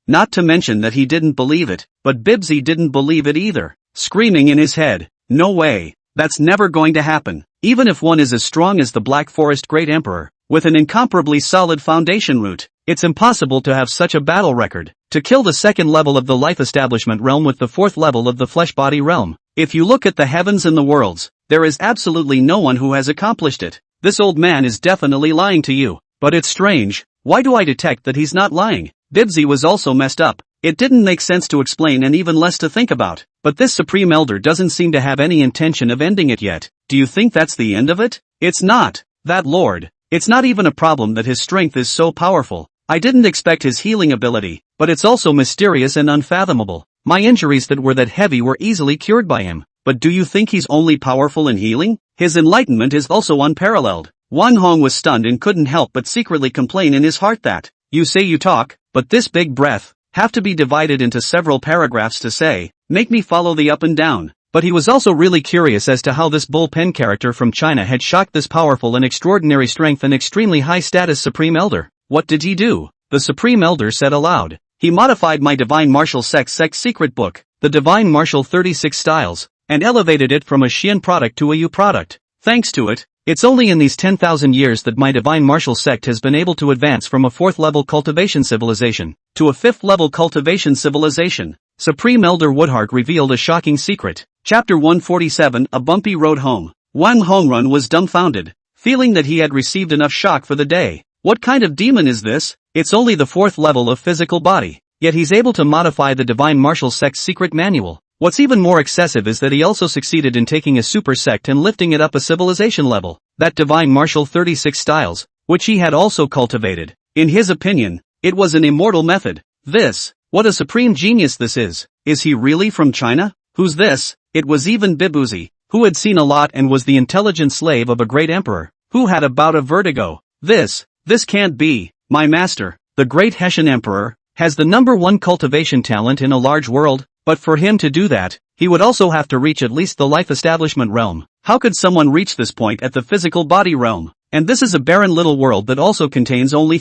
Not to mention that he didn't believe it, but Bibsy didn't believe it either, screaming in his head, no way, that's never going to happen. Even if one is as strong as the Black Forest Great Emperor, with an incomparably solid foundation root, it's impossible to have such a battle record, to kill the 2nd level of the life establishment realm with the 4th level of the flesh body realm. If you look at the heavens and the worlds, there is absolutely no one who has accomplished it. This old man is definitely lying to you, but it's strange, why do I detect that he's not lying? Bibsy was also messed up. It didn't make sense to explain and even less to think about, but this Supreme Elder doesn't seem to have any intention of ending it yet. Do you think that's the end of it? It's not. That Lord, It's not even a problem that his strength is so powerful. I didn't expect his healing ability, but it's also mysterious and unfathomable. My injuries that were that heavy were easily cured by him. But do you think he's only powerful in healing? His enlightenment is also unparalleled. Wang Hong was stunned and couldn't help but secretly complain in his heart that, you say you talk, but this big breath, have to be divided into several paragraphs to say, make me follow the up and down. But he was also really curious as to how this bullpen character from China had shocked this powerful and extraordinary strength and extremely high-status Supreme Elder. What did he do? The Supreme Elder said aloud. He modified my Divine Martial Sect secret book, the Divine Martial 36 Styles, and elevated it from a Xian product to a Yu product. Thanks to it, it's only in these 10,000 years that my Divine Martial Sect has been able to advance from a 4th-level cultivation civilization to a 5th-level cultivation civilization. Supreme Elder Woodheart revealed a shocking secret. Chapter 147, A Bumpy Road Home. Wang Hongrun was dumbfounded, feeling that he had received enough shock for the day. What kind of demon is this? It's only the 4th level of physical body, yet he's able to modify the Divine Martial Sect's secret manual. What's even more excessive is that he also succeeded in taking a super sect and lifting it up a civilization level, that Divine Martial 36 Styles, which he had also cultivated. In his opinion, it was an immortal method. What a supreme genius this is. Is he really from China? Who's this? It was even Bibuzi, who had seen a lot and was the intelligent slave of a great emperor, who had a bout of vertigo. This can't be. My master, the great Hessian emperor, has the #1 cultivation talent in a large world, but for him to do that, he would also have to reach at least the life establishment realm. How could someone reach this point at the physical body realm? And this is a barren little world that also contains only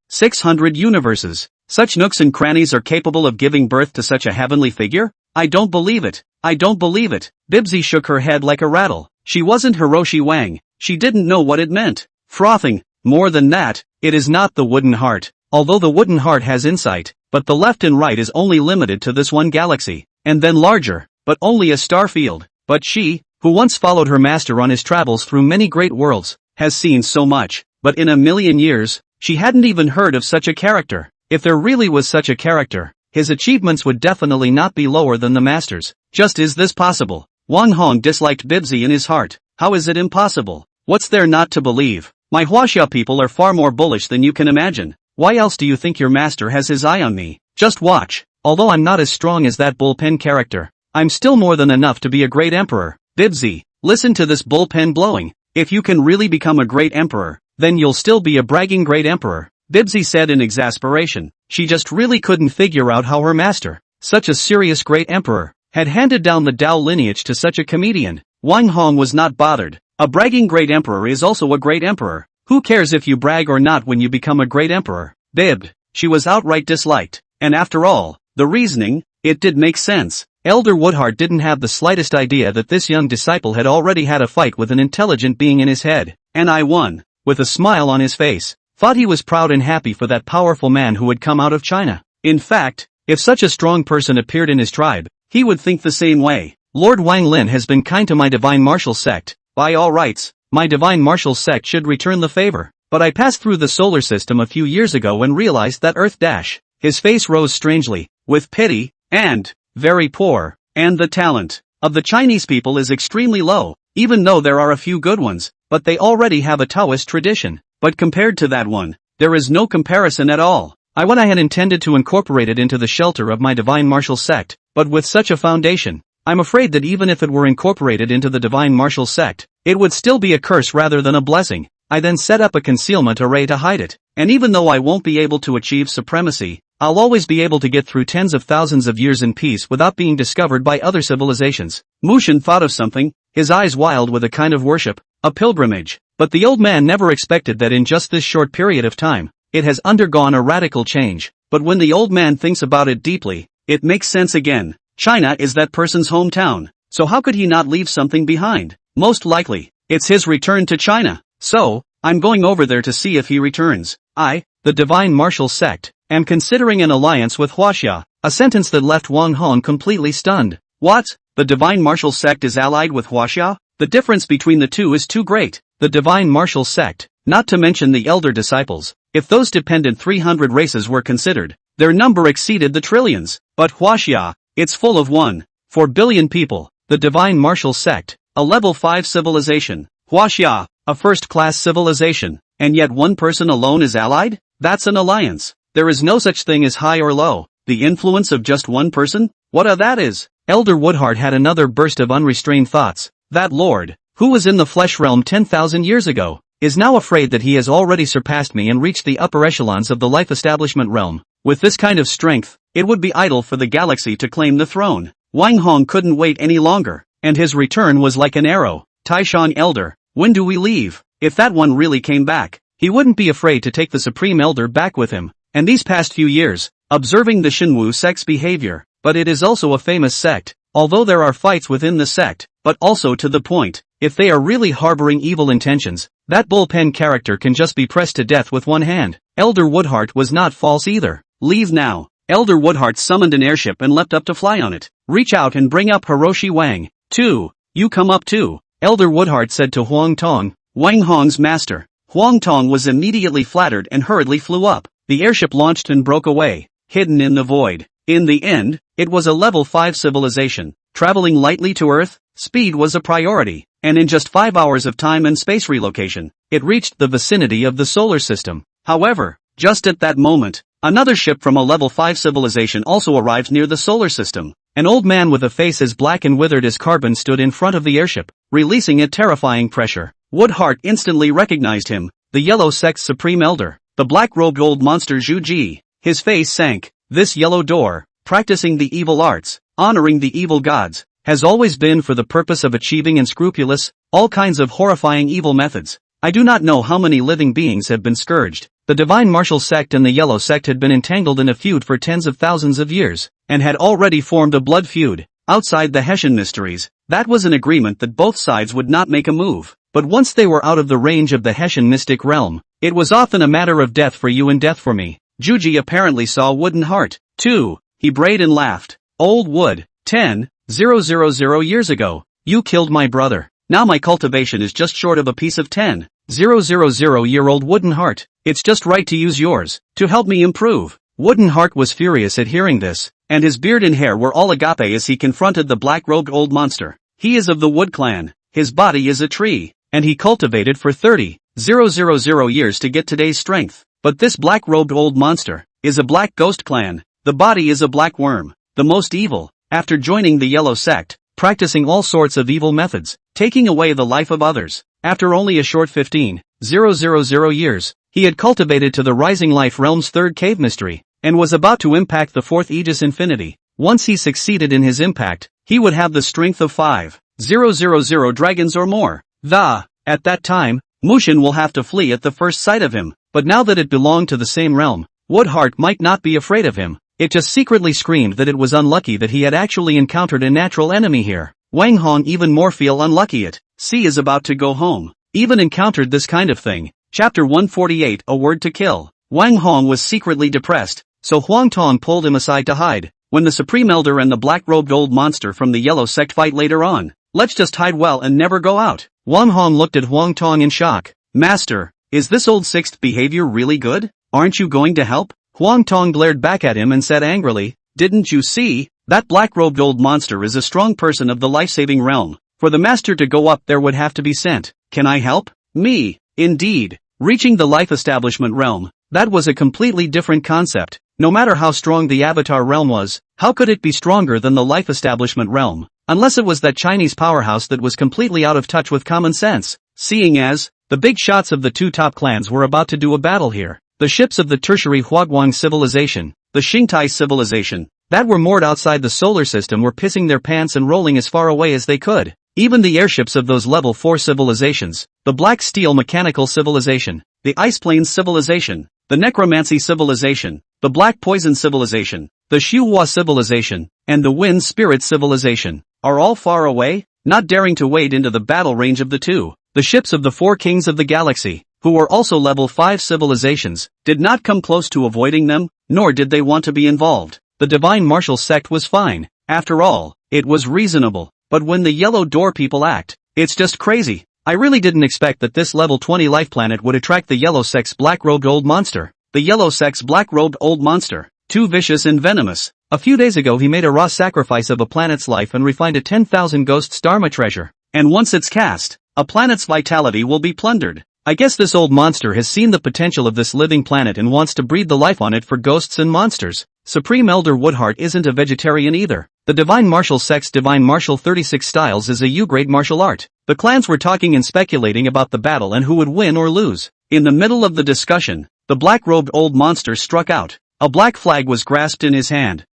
600 universes. Such nooks and crannies are capable of giving birth to such a heavenly figure? I don't believe it. I don't believe it. Bibsy shook her head like a rattle. She wasn't Hiroshi Wang. She didn't know what it meant. Frothing. More than that, it is not the wooden heart. Although the wooden heart has insight, but the left and right is only limited to this one galaxy, and then larger, but only a star field. But she, who once followed her master on his travels through many great worlds, has seen so much, but in a million years, she hadn't even heard of such a character. If there really was such a character, his achievements would definitely not be lower than the master's. Just is this possible? Wang Hong disliked Bibsy in his heart. How is it impossible? What's there not to believe? My Huaxia people are far more bullish than you can imagine. Why else do you think your master has his eye on me? Just watch. Although I'm not as strong as that bullpen character, I'm still more than enough to be a great emperor. Bibsy, listen to this bullpen blowing. If you can really become a great emperor, then you'll still be a bragging great emperor. Bibsy said in exasperation. She just really couldn't figure out how her master, such a serious great emperor, had handed down the Dao lineage to such a comedian. Wang Hong was not bothered. A bragging great emperor is also a great emperor. Who cares if you brag or not when you become a great emperor? Bibbed. She was outright disliked. And after all, the reasoning, it did make sense. Elder Woodheart didn't have the slightest idea that this young disciple had already had a fight with an intelligent being in his head. And I won. With a smile on his face. Thought he was proud and happy for that powerful man who had come out of China. In fact, if such a strong person appeared in his tribe, he would think the same way. Lord Wang Lin has been kind to my Divine Martial Sect. By all rights, my Divine Martial Sect should return the favor. But I passed through the solar system a few years ago and realized that Earth dash. His face rose strangely, with pity, and, very poor, and the talent of the Chinese people is extremely low, even though there are a few good ones, but they already have a Taoist tradition. But compared to that one, there is no comparison at all. I had intended to incorporate it into the shelter of my Divine Martial Sect, but with such a foundation, I'm afraid that even if it were incorporated into the Divine Martial Sect, it would still be a curse rather than a blessing. I then set up a concealment array to hide it, and even though I won't be able to achieve supremacy, I'll always be able to get through tens of thousands of years in peace without being discovered by other civilizations. Mushin thought of something, his eyes wild with a kind of worship, a pilgrimage. But the old man never expected that in just this short period of time, it has undergone a radical change. But when the old man thinks about it deeply, it makes sense again. China is that person's hometown, so how could he not leave something behind? Most likely, it's his return to China. So, I'm going over there to see if he returns. I, the Divine Martial Sect, am considering an alliance with Huaxia, a sentence that left Wang Hong completely stunned. What? The Divine Martial Sect is allied with Huaxia? The difference between the two is too great. The Divine Martial Sect, not to mention the elder disciples, if those dependent 300 races were considered, their number exceeded the trillions. But Huaxia, it's full of 1.4 billion people. The Divine Martial Sect, a level 5 civilization. Huaxia, a first-class civilization. and yet one person alone is allied? That's an alliance. There is no such thing as high or low. The influence of just one person? What that is? Elder Woodheart had another burst of unrestrained thoughts. That lord, who was in the flesh realm 10,000 years ago, is now afraid that he has already surpassed me and reached the upper echelons of the life establishment realm. With this kind of strength, it would be idle for the galaxy to claim the throne. Wang Hong couldn't wait any longer, and his return was like an arrow. Taishan Elder, when do we leave? If that one really came back, he wouldn't be afraid to take the Supreme Elder back with him. And these past few years, observing the Shinwu sect's behavior, but it is also a famous sect, although there are fights within the sect, but also to the point, if they are really harboring evil intentions, that bullpen character can just be pressed to death with one hand. Elder Woodheart was not false either. Leave now. Elder Woodheart summoned an airship and leapt up to fly on it. Reach out and bring up Hiroshi Wang. Too. You come up too. Elder Woodheart said to Huang Tong, Wang Hong's master. Huang Tong was immediately flattered and hurriedly flew up. The airship launched and broke away, hidden in the void. In the end, it was a level 5 civilization. Traveling lightly to Earth, speed was a priority, and in just 5 hours of time and space relocation, it reached the vicinity of the solar system. However, just at that moment, another ship from a level 5 civilization also arrived near the solar system. An old man with a face as black and withered as carbon stood in front of the airship, releasing a terrifying pressure. Woodheart instantly recognized him, the Yellow Sect's Supreme Elder, the black-robed old monster Zhu Ji. His face sank. This yellow door, practicing the evil arts, honoring the evil gods, has always been for the purpose of achieving unscrupulous, all kinds of horrifying evil methods. I do not know how many living beings have been scourged. The Divine Martial Sect and the Yellow Sect had been entangled in a feud for tens of thousands of years, and had already formed a blood feud. Outside the Hessian mysteries, that was an agreement that both sides would not make a move. But once they were out of the range of the Hessian mystic realm, it was often a matter of death for you and death for me. Juji apparently saw Wooden Heart, too. He brayed and laughed. Old Wood, 10,000 years ago, you killed my brother. Now my cultivation is just short of a piece of 10,000-year-old Wooden Heart. It's just right to use yours, to help me improve. Wooden Heart was furious at hearing this, and his beard and hair were all agape as he confronted the black-robed old monster. He is of the Wood clan, his body is a tree, and he cultivated for 30,000 years to get today's strength. But this black-robed old monster is a black ghost clan. The body is a black worm, the most evil, after joining the Yellow Sect, practicing all sorts of evil methods, taking away the life of others. After only a short 15,000 years, he had cultivated to the Rising Life Realm's third cave mystery, and was about to impact the fourth Aegis Infinity. Once he succeeded in his impact, he would have the strength of 5,000 dragons or more. At that time, Mushin will have to flee at the first sight of him, but now that it belonged to the same realm, Woodheart might not be afraid of him. It just secretly screamed that it was unlucky that he had actually encountered a natural enemy here. Wang Hong even more feel unlucky it. C is about to go home. Even encountered this kind of thing. Chapter 148 A Word to Kill. Wang Hong was secretly depressed, so Huang Tong pulled him aside to hide. When the Supreme Elder and the black-robed old monster from the Yellow Sect fight later on, let's just hide well and never go out. Wang Hong looked at Huang Tong in shock. Master, is this old sixth behavior really good? Aren't you going to help? Huang Tong glared back at him and said angrily, didn't you see? That black-robed old monster is a strong person of the life-saving realm. For the master to go up there would have to be sent. Can I help? Me. Indeed. Reaching the life establishment realm, that was a completely different concept. No matter how strong the Avatar realm was, how could it be stronger than the life establishment realm? Unless it was that Chinese powerhouse that was completely out of touch with common sense. Seeing as, the big shots of the two top clans were about to do a battle here. The ships of the tertiary Huaguang civilization, the Xingtai civilization, that were moored outside the solar system were pissing their pants and rolling as far away as they could. Even the airships of those level 4 civilizations, the Black Steel Mechanical Civilization, the Ice Plains Civilization, the Necromancy Civilization, the Black Poison Civilization, the Shuhua Civilization, and the Wind Spirit Civilization, are all far away, not daring to wade into the battle range of the two. The ships of the four kings of the galaxy, who were also level 5 civilizations, did not come close to avoiding them, nor did they want to be involved. The Divine Martial Sect was fine. After all, it was reasonable. But when the Yellow Door people act, it's just crazy. I really didn't expect that this level 20 life planet would attract the Yellow Sect's black-robed old monster. The Yellow Sect's black-robed old monster, too vicious and venomous. A few days ago he made a raw sacrifice of a planet's life and refined a 10,000 ghosts Dharma treasure. And once it's cast, a planet's vitality will be plundered. I guess this old monster has seen the potential of this living planet and wants to breed the life on it for ghosts and monsters. Supreme Elder Woodheart isn't a vegetarian either. The Divine Martial Sect's Divine Martial 36 Styles is a U-grade martial art. The clans were talking and speculating about the battle and who would win or lose. In the middle of the discussion, the black-robed old monster struck out. A black flag was grasped in his hand.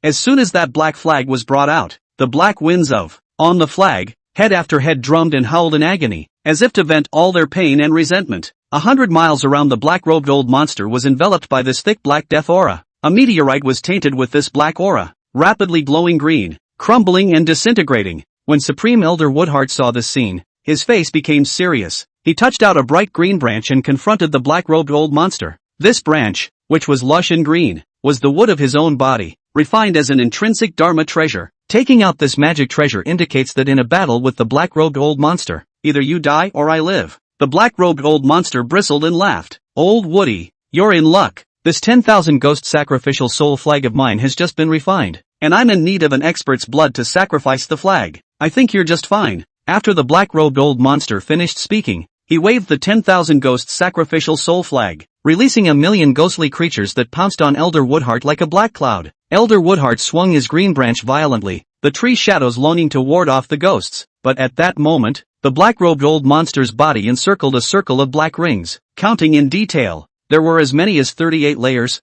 As soon as that black flag was brought out, the black winds on the flag, head after head drummed and howled in agony, as if to vent all their pain and resentment. 100 miles around the black-robed old monster was enveloped by this thick black death aura. A meteorite was tainted with this black aura, rapidly glowing green, crumbling and disintegrating. When Supreme Elder Woodheart saw this scene, his face became serious. He touched out a bright green branch and confronted the black-robed old monster. This branch, which was lush and green, was the wood of his own body, refined as an intrinsic Dharma treasure. Taking out this magic treasure indicates that in a battle with the black-robed old monster, either you die or I live. The black-robed old monster bristled and laughed. Old Woody, you're in luck. This 10,000 ghost sacrificial soul flag of mine has just been refined, and I'm in need of an expert's blood to sacrifice the flag. I think you're just fine. After the black-robed old monster finished speaking, he waved the 10,000 ghost sacrificial soul flag, releasing 1,000,000 ghostly creatures that pounced on Elder Woodheart like a black cloud. Elder Woodheart swung his green branch violently, the tree shadows longing to ward off the ghosts, but at that moment, the black-robed old monster's body encircled a circle of black rings. Counting in detail, there were as many as 38 layers.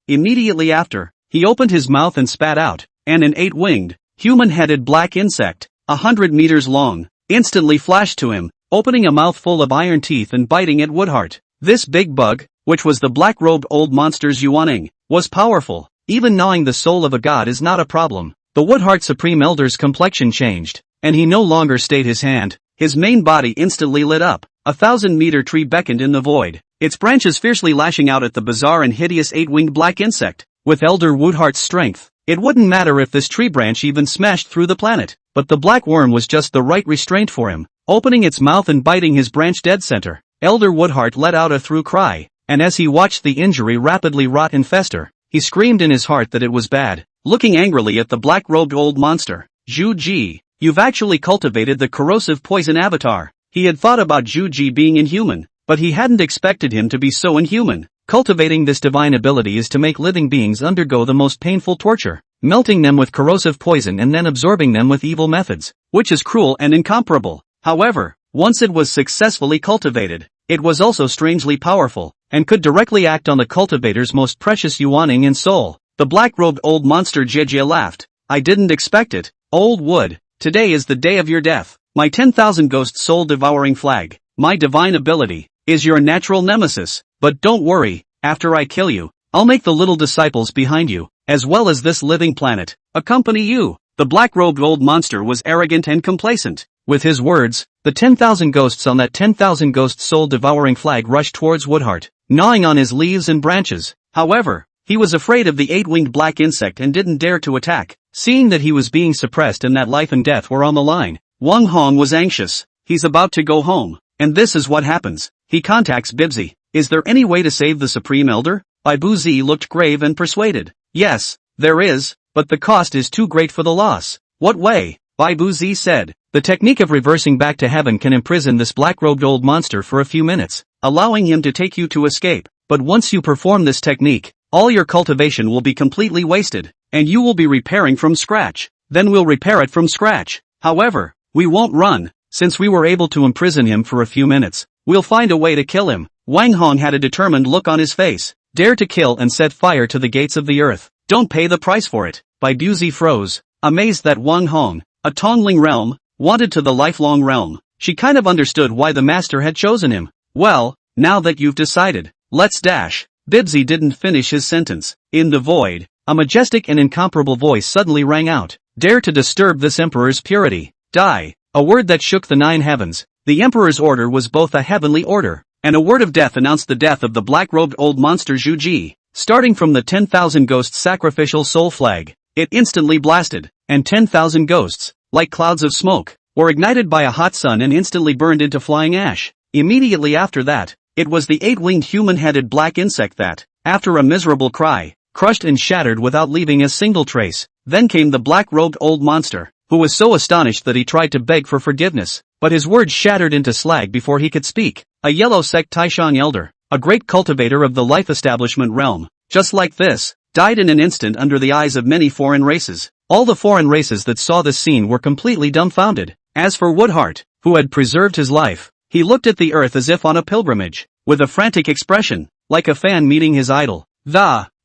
Immediately after, he opened his mouth and spat out, and an 8-winged, human-headed black insect, 100 meters long, instantly flashed to him, opening a mouth full of iron teeth and biting at Woodheart. This big bug, which was the black-robed old monster's Yuaning, was powerful. Even gnawing the soul of a god is not a problem. The Woodheart Supreme Elder's complexion changed, and he no longer stayed his hand. His main body instantly lit up. A 1,000-meter tree beckoned in the void, its branches fiercely lashing out at the bizarre and hideous 8-winged black insect. With Elder Woodheart's strength, it wouldn't matter if this tree branch even smashed through the planet, but the black worm was just the right restraint for him, opening its mouth and biting his branch dead center. Elder Woodheart let out a through cry, and as he watched the injury rapidly rot and fester, he screamed in his heart that it was bad. Looking angrily at the black-robed old monster, Zhu Ji, you've actually cultivated the corrosive poison avatar. He had thought about Zhu Ji being inhuman, but he hadn't expected him to be so inhuman. Cultivating this divine ability is to make living beings undergo the most painful torture, melting them with corrosive poison and then absorbing them with evil methods, which is cruel and incomparable. However, once it was successfully cultivated, it was also strangely powerful, and could directly act on the cultivator's most precious Yuaning and soul. The black-robed old monster Jejia laughed. I didn't expect it. Old Wood, today is the day of your death. My 10,000 ghost soul devouring flag, my divine ability, is your natural nemesis. But don't worry, after I kill you, I'll make the little disciples behind you, as well as this living planet, accompany you. The black-robed old monster was arrogant and complacent. With his words, the 10,000 ghosts on that 10,000 ghost soul devouring flag rushed towards Woodheart, gnawing on his leaves and branches. However, he was afraid of the 8-winged black insect and didn't dare to attack, seeing that he was being suppressed and that life and death were on the line. Wang Hong was anxious. He's about to go home, and this is what happens. He contacts Bibsy. Is there any way to save the Supreme Elder? Bai Buzi looked grave and persuaded. Yes, there is, but the cost is too great for the loss. What way? Bai Buzi said. The technique of reversing back to heaven can imprison this black-robed old monster for a few minutes, allowing him to take you to escape. But once you perform this technique, all your cultivation will be completely wasted, and you will be repairing from scratch. Then we'll repair it from scratch. However, we won't run. Since we were able to imprison him for a few minutes, we'll find a way to kill him. Wang Hong had a determined look on his face. Dare to kill and set fire to the gates of the earth. Don't pay the price for it. Bai Buzi froze, amazed that Wang Hong, a Tongling realm, wanted to the lifelong realm. She kind of understood why the master had chosen him. Well, now that you've decided, let's dash. Bibsy didn't finish his sentence. In the void, a majestic and incomparable voice suddenly rang out. Dare to disturb this emperor's purity. Die. A word that shook the 9 heavens. The emperor's order was both a heavenly order, and a word of death announced the death of the black-robed old monster Zhu Ji. Starting from the 10,000 ghost sacrificial soul flag, it instantly blasted, and 10,000 ghosts, like clouds of smoke, were ignited by a hot sun and instantly burned into flying ash. Immediately after that, it was the 8-winged human-headed black insect that, after a miserable cry, crushed and shattered without leaving a single trace. Then came the black-robed old monster, who was so astonished that he tried to beg for forgiveness, but his words shattered into slag before he could speak. a yellow sect Taishan elder, a great cultivator of the life establishment realm, just like this, died in an instant under the eyes of many foreign races. All the foreign races that saw this scene were completely dumbfounded. As for Woodheart, who had preserved his life, he looked at the earth as if on a pilgrimage, with a frantic expression, like a fan meeting his idol.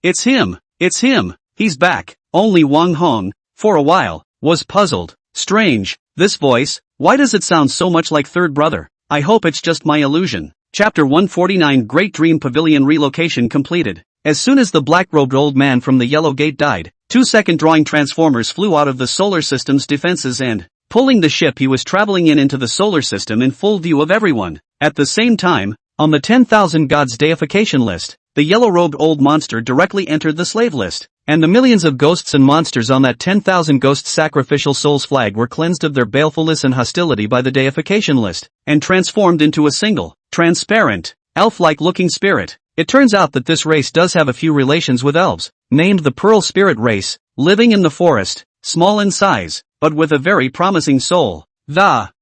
It's him! It's him! He's back! Only Wang Hong, for a while, was puzzled. Strange, this voice, why does it sound so much like third brother? I hope it's just my illusion. Chapter 149 Great Dream Pavilion Relocation completed. As soon as the black-robed old man from the yellow gate died, 2-second drawing transformers flew out of the solar system's defenses and, pulling the ship he was traveling in into the solar system in full view of everyone. At the same time, on the 10,000 gods deification list, the yellow-robed old monster directly entered the slave list, and the millions of ghosts and monsters on that 10,000 ghost sacrificial souls flag were cleansed of their balefulness and hostility by the deification list, and transformed into a single, transparent, elf-like looking spirit. It turns out that this race does have a few relations with elves, named the Pearl Spirit race, living in the forest, small in size, but with a very promising soul.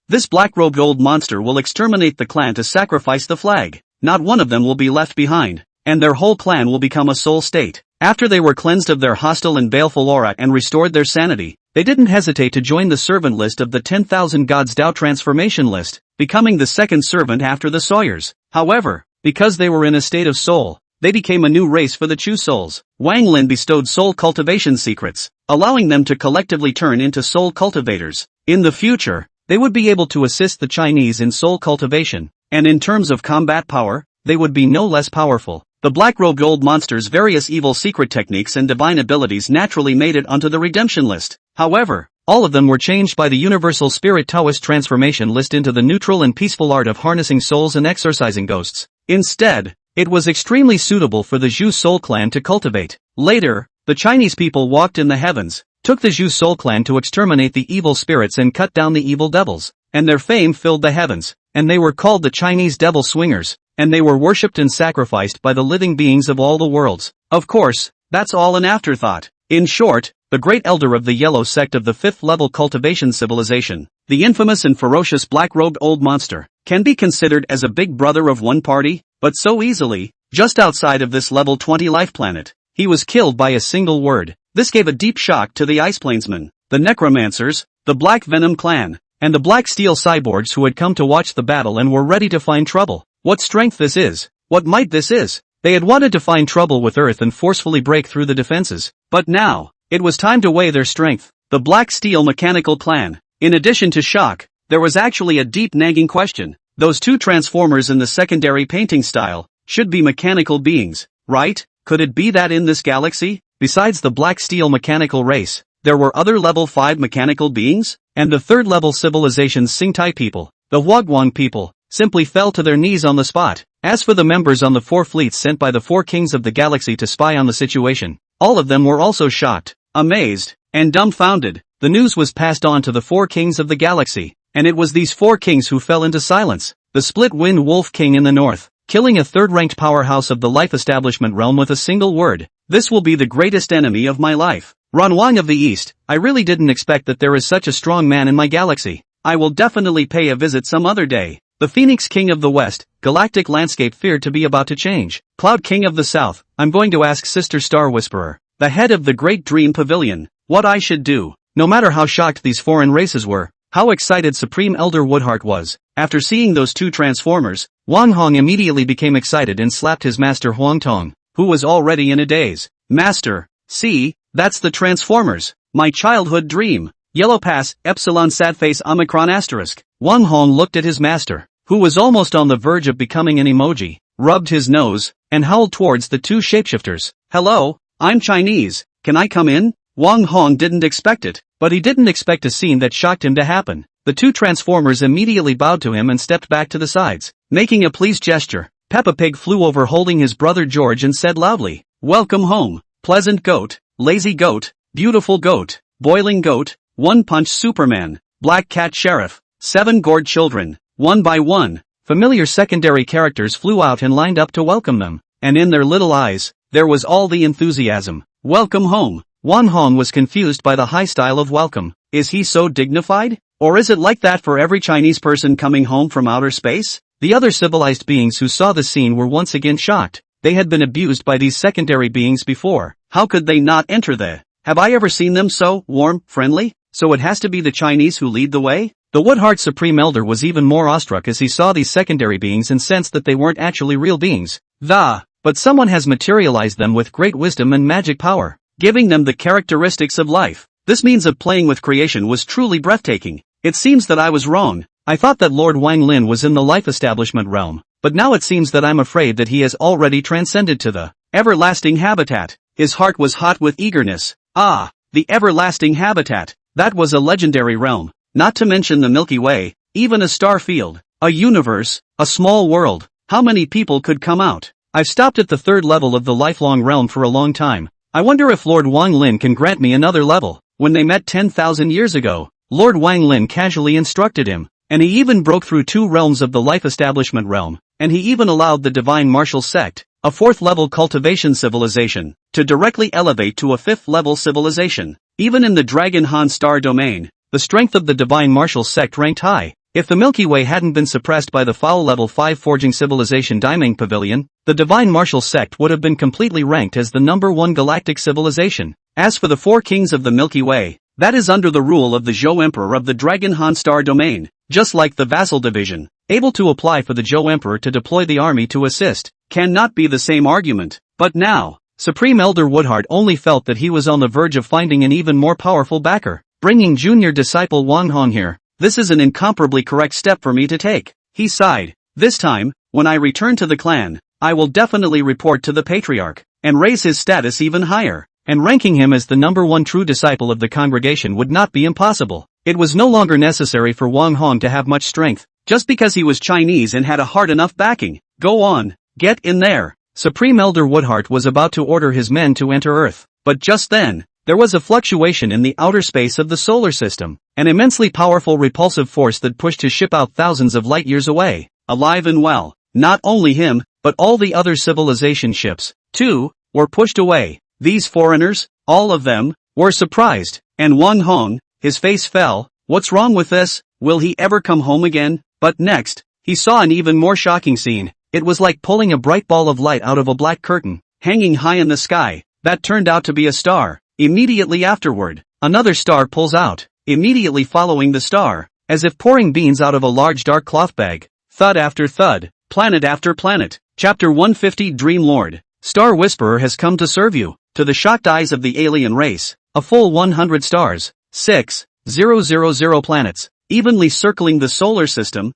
This black-robed old monster will exterminate the clan to sacrifice the flag. Not one of them will be left behind, and their whole clan will become a soul state. After they were cleansed of their hostile and baleful aura and restored their sanity, they didn't hesitate to join the servant list of the 10,000 gods Dao transformation list, becoming the second servant after the Sawyers. However, because they were in a state of soul, they became a new race for the Chu souls. Wang Lin bestowed soul cultivation secrets, allowing them to collectively turn into soul cultivators. In the future, they would be able to assist the Chinese in soul cultivation, and in terms of combat power, they would be no less powerful. The black-robed old monster's various evil secret techniques and divine abilities naturally made it onto the redemption list. However, all of them were changed by the Universal Spirit Taoist transformation list into the neutral and peaceful art of harnessing souls and exorcising ghosts. Instead, it was extremely suitable for the Zhu soul clan to cultivate. Later, the Chinese people walked in the heavens, took the Zhu soul clan to exterminate the evil spirits and cut down the evil devils, and their fame filled the heavens, and they were called the Chinese devil swingers, and they were worshipped and sacrificed by the living beings of all the worlds. Of course, that's all an afterthought. In short, the great elder of the yellow sect of the 5th level cultivation civilization, the infamous and ferocious black-robed old monster, can be considered as a big brother of one party, but so easily, just outside of this level 20 life planet. He was killed by a single word. This gave a deep shock to the Ice Plainsmen, the Necromancers, the Black Venom clan, and the Black Steel cyborgs who had come to watch the battle and were ready to find trouble. What strength this is! What might this is! They had wanted to find trouble with Earth and forcefully break through the defenses. But now, it was time to weigh their strength. The Black Steel Mechanical clan. In addition to shock, there was actually a deep nagging question. Those two transformers in the secondary painting style should be mechanical beings, right? Could it be that in this galaxy, besides the Black Steel Mechanical race, there were other level 5 mechanical beings? And the 3rd level civilization's Xingtai people, the Huaguang people, simply fell to their knees on the spot. As for the members on the 4 fleets sent by the 4 kings of the galaxy to spy on the situation, all of them were also shocked, amazed, and dumbfounded. The news was passed on to the 4 kings of the galaxy, and it was these 4 kings who fell into silence. The split-wind Wolf King in the north, killing a 3rd-ranked powerhouse of the life establishment realm with a single word. This will be the greatest enemy of my life. Ranwang of the east, I really didn't expect that there is such a strong man in my galaxy. I will definitely pay a visit some other day. The Phoenix King of the west, galactic landscape feared to be about to change. Cloud King of the south, I'm going to ask Sister Star Whisperer, the head of the Great Dream Pavilion, what I should do. No matter how shocked these foreign races were, how excited Supreme Elder Woodheart was, after seeing those 2 transformers, Wang Hong immediately became excited and slapped his master Huang Tong, who was already in a daze. Master, see, that's the transformers, my childhood dream. Yellow Pass, Epsilon Sadface Omicron Asterisk. Wang Hong looked at his master, who was almost on the verge of becoming an emoji, rubbed his nose, and howled towards the 2 shapeshifters. Hello, I'm Chinese, can I come in? Wang Hong didn't expect it, but he didn't expect a scene that shocked him to happen. The 2 transformers immediately bowed to him and stepped back to the sides, making a pleased gesture. Peppa Pig flew over holding his brother George and said loudly, "Welcome home, pleasant goat, lazy goat, beautiful goat, boiling goat, one-punch Superman, black cat sheriff, 7 gourd children." One by one, familiar secondary characters flew out and lined up to welcome them, and in their little eyes, there was all the enthusiasm. Welcome home. Wang Hong was confused by the high style of welcome. Is he so dignified? Or is it like that for every Chinese person coming home from outer space? The other civilized beings who saw the scene were once again shocked. They had been abused by these secondary beings before. How could they not enter the? Have I ever seen them so warm, friendly? So it has to be the Chinese who lead the way? The Woodheart Supreme Elder was even more awestruck as he saw these secondary beings and sensed that they weren't actually real beings. But someone has materialized them with great wisdom and magic power, giving them the characteristics of life. This means of playing with creation was truly breathtaking. It seems that I was wrong. I thought that Lord Wang Lin was in the life establishment realm, but now it seems that I'm afraid that he has already transcended to the everlasting habitat. His heart was hot with eagerness. Ah, the everlasting habitat. That was a legendary realm. Not to mention the Milky Way, even a star field, a universe, a small world. How many people could come out? I've stopped at the third level of the lifelong realm for a long time. I wonder if Lord Wang Lin can grant me another level. When they met 10,000 years ago, Lord Wang Lin casually instructed him, and he even broke through 2 realms of the life establishment realm, and he even allowed the divine martial sect, a 4th level cultivation civilization, to directly elevate to a 5th level civilization. Even in the Dragon Han star domain, the strength of the divine martial sect ranked high. If the Milky Way hadn't been suppressed by the foul level 5 forging civilization Daiming Pavilion, the divine martial sect would have been completely ranked as the number 1 galactic civilization. As for the 4 kings of the Milky Way, that is under the rule of the Zhou Emperor of the Dragon Han star domain, just like the vassal division, able to apply for the Zhou Emperor to deploy the army to assist, cannot be the same argument. But now, Supreme Elder Woodheart only felt that he was on the verge of finding an even more powerful backer, bringing junior disciple Wang Hong here. This is an incomparably correct step for me to take. He sighed. This time, when I return to the clan, I will definitely report to the patriarch, and raise his status even higher. And ranking him as the number 1 true disciple of the congregation would not be impossible. It was no longer necessary for Wang Hong to have much strength, just because he was Chinese and had a hard enough backing. Go on, get in there. Supreme Elder Woodheart was about to order his men to enter Earth, but just then, there was a fluctuation in the outer space of the solar system, an immensely powerful repulsive force that pushed his ship out thousands of light years away, alive and well. Not only him, but all the other civilization ships, too, were pushed away. These foreigners, all of them, were surprised, and Wang Hong, his face fell. What's wrong with this? Will he ever come home again? But next, he saw an even more shocking scene. It was like pulling a bright ball of light out of a black curtain, hanging high in the sky. That turned out to be a star. Immediately afterward, another star pulls out, immediately following the star, as if pouring beans out of a large dark cloth bag. Thud after thud, planet after planet. Chapter 150 Dream Lord. Star Whisperer has come to serve you. To the shocked eyes of the alien race, a full 100 stars, 6,000 planets, evenly circling the solar system,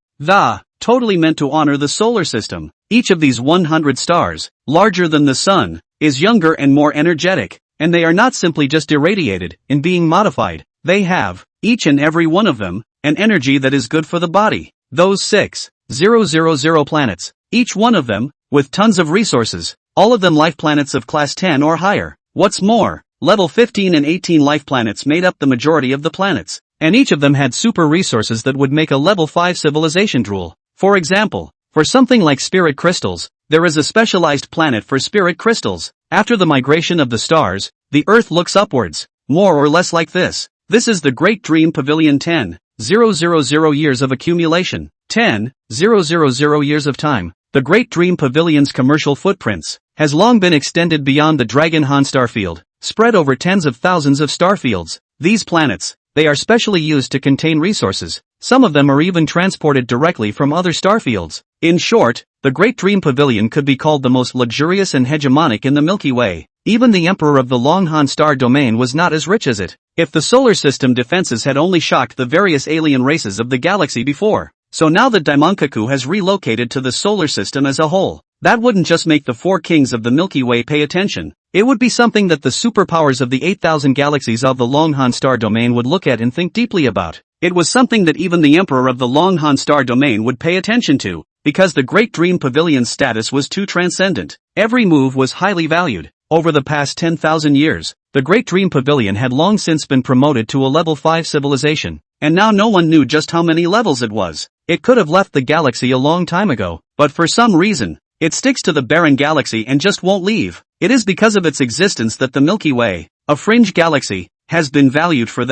totally meant to honor the solar system. Each of these 100 stars, larger than the sun, is younger and more energetic, and they are not simply just irradiated, in being modified. They have, each and every one of them, an energy that is good for the body. Those 6,000 planets, each one of them, with tons of resources, all of them life planets of class 10 or higher. What's more, level 15 and 18 life planets made up the majority of the planets, and each of them had super resources that would make a level 5 civilization drool. For example, for something like spirit crystals, there is a specialized planet for spirit crystals. After the migration of the stars, the Earth looks upwards, more or less like this. This is the Great Dream Pavilion 10,000 years of accumulation. 10,000 years of time. The Great Dream Pavilion's commercial footprints has long been extended beyond the Dragon Han starfield, spread over tens of thousands of starfields. These planets, they are specially used to contain resources. Some of them are even transported directly from other starfields. In short, the Great Dream Pavilion could be called the most luxurious and hegemonic in the Milky Way. Even the Emperor of the Long Han star domain was not as rich as it. If the solar system defenses had only shocked the various alien races of the galaxy before. So now that Daimonkaku has relocated to the solar system as a whole, that wouldn't just make the 4 kings of the Milky Way pay attention. It would be something that the superpowers of the 8,000 galaxies of the Long Han star domain would look at and think deeply about. It was something that even the Emperor of the Long Han star domain would pay attention to, because the Great Dream Pavilion's status was too transcendent. Every move was highly valued. Over the past 10,000 years, the Great Dream Pavilion had long since been promoted to a level 5 civilization, and now no one knew just how many levels it was. It could have left the galaxy a long time ago, but for some reason, it sticks to the barren galaxy and just won't leave. It is because of its existence that the Milky Way, a fringe galaxy, has been valued for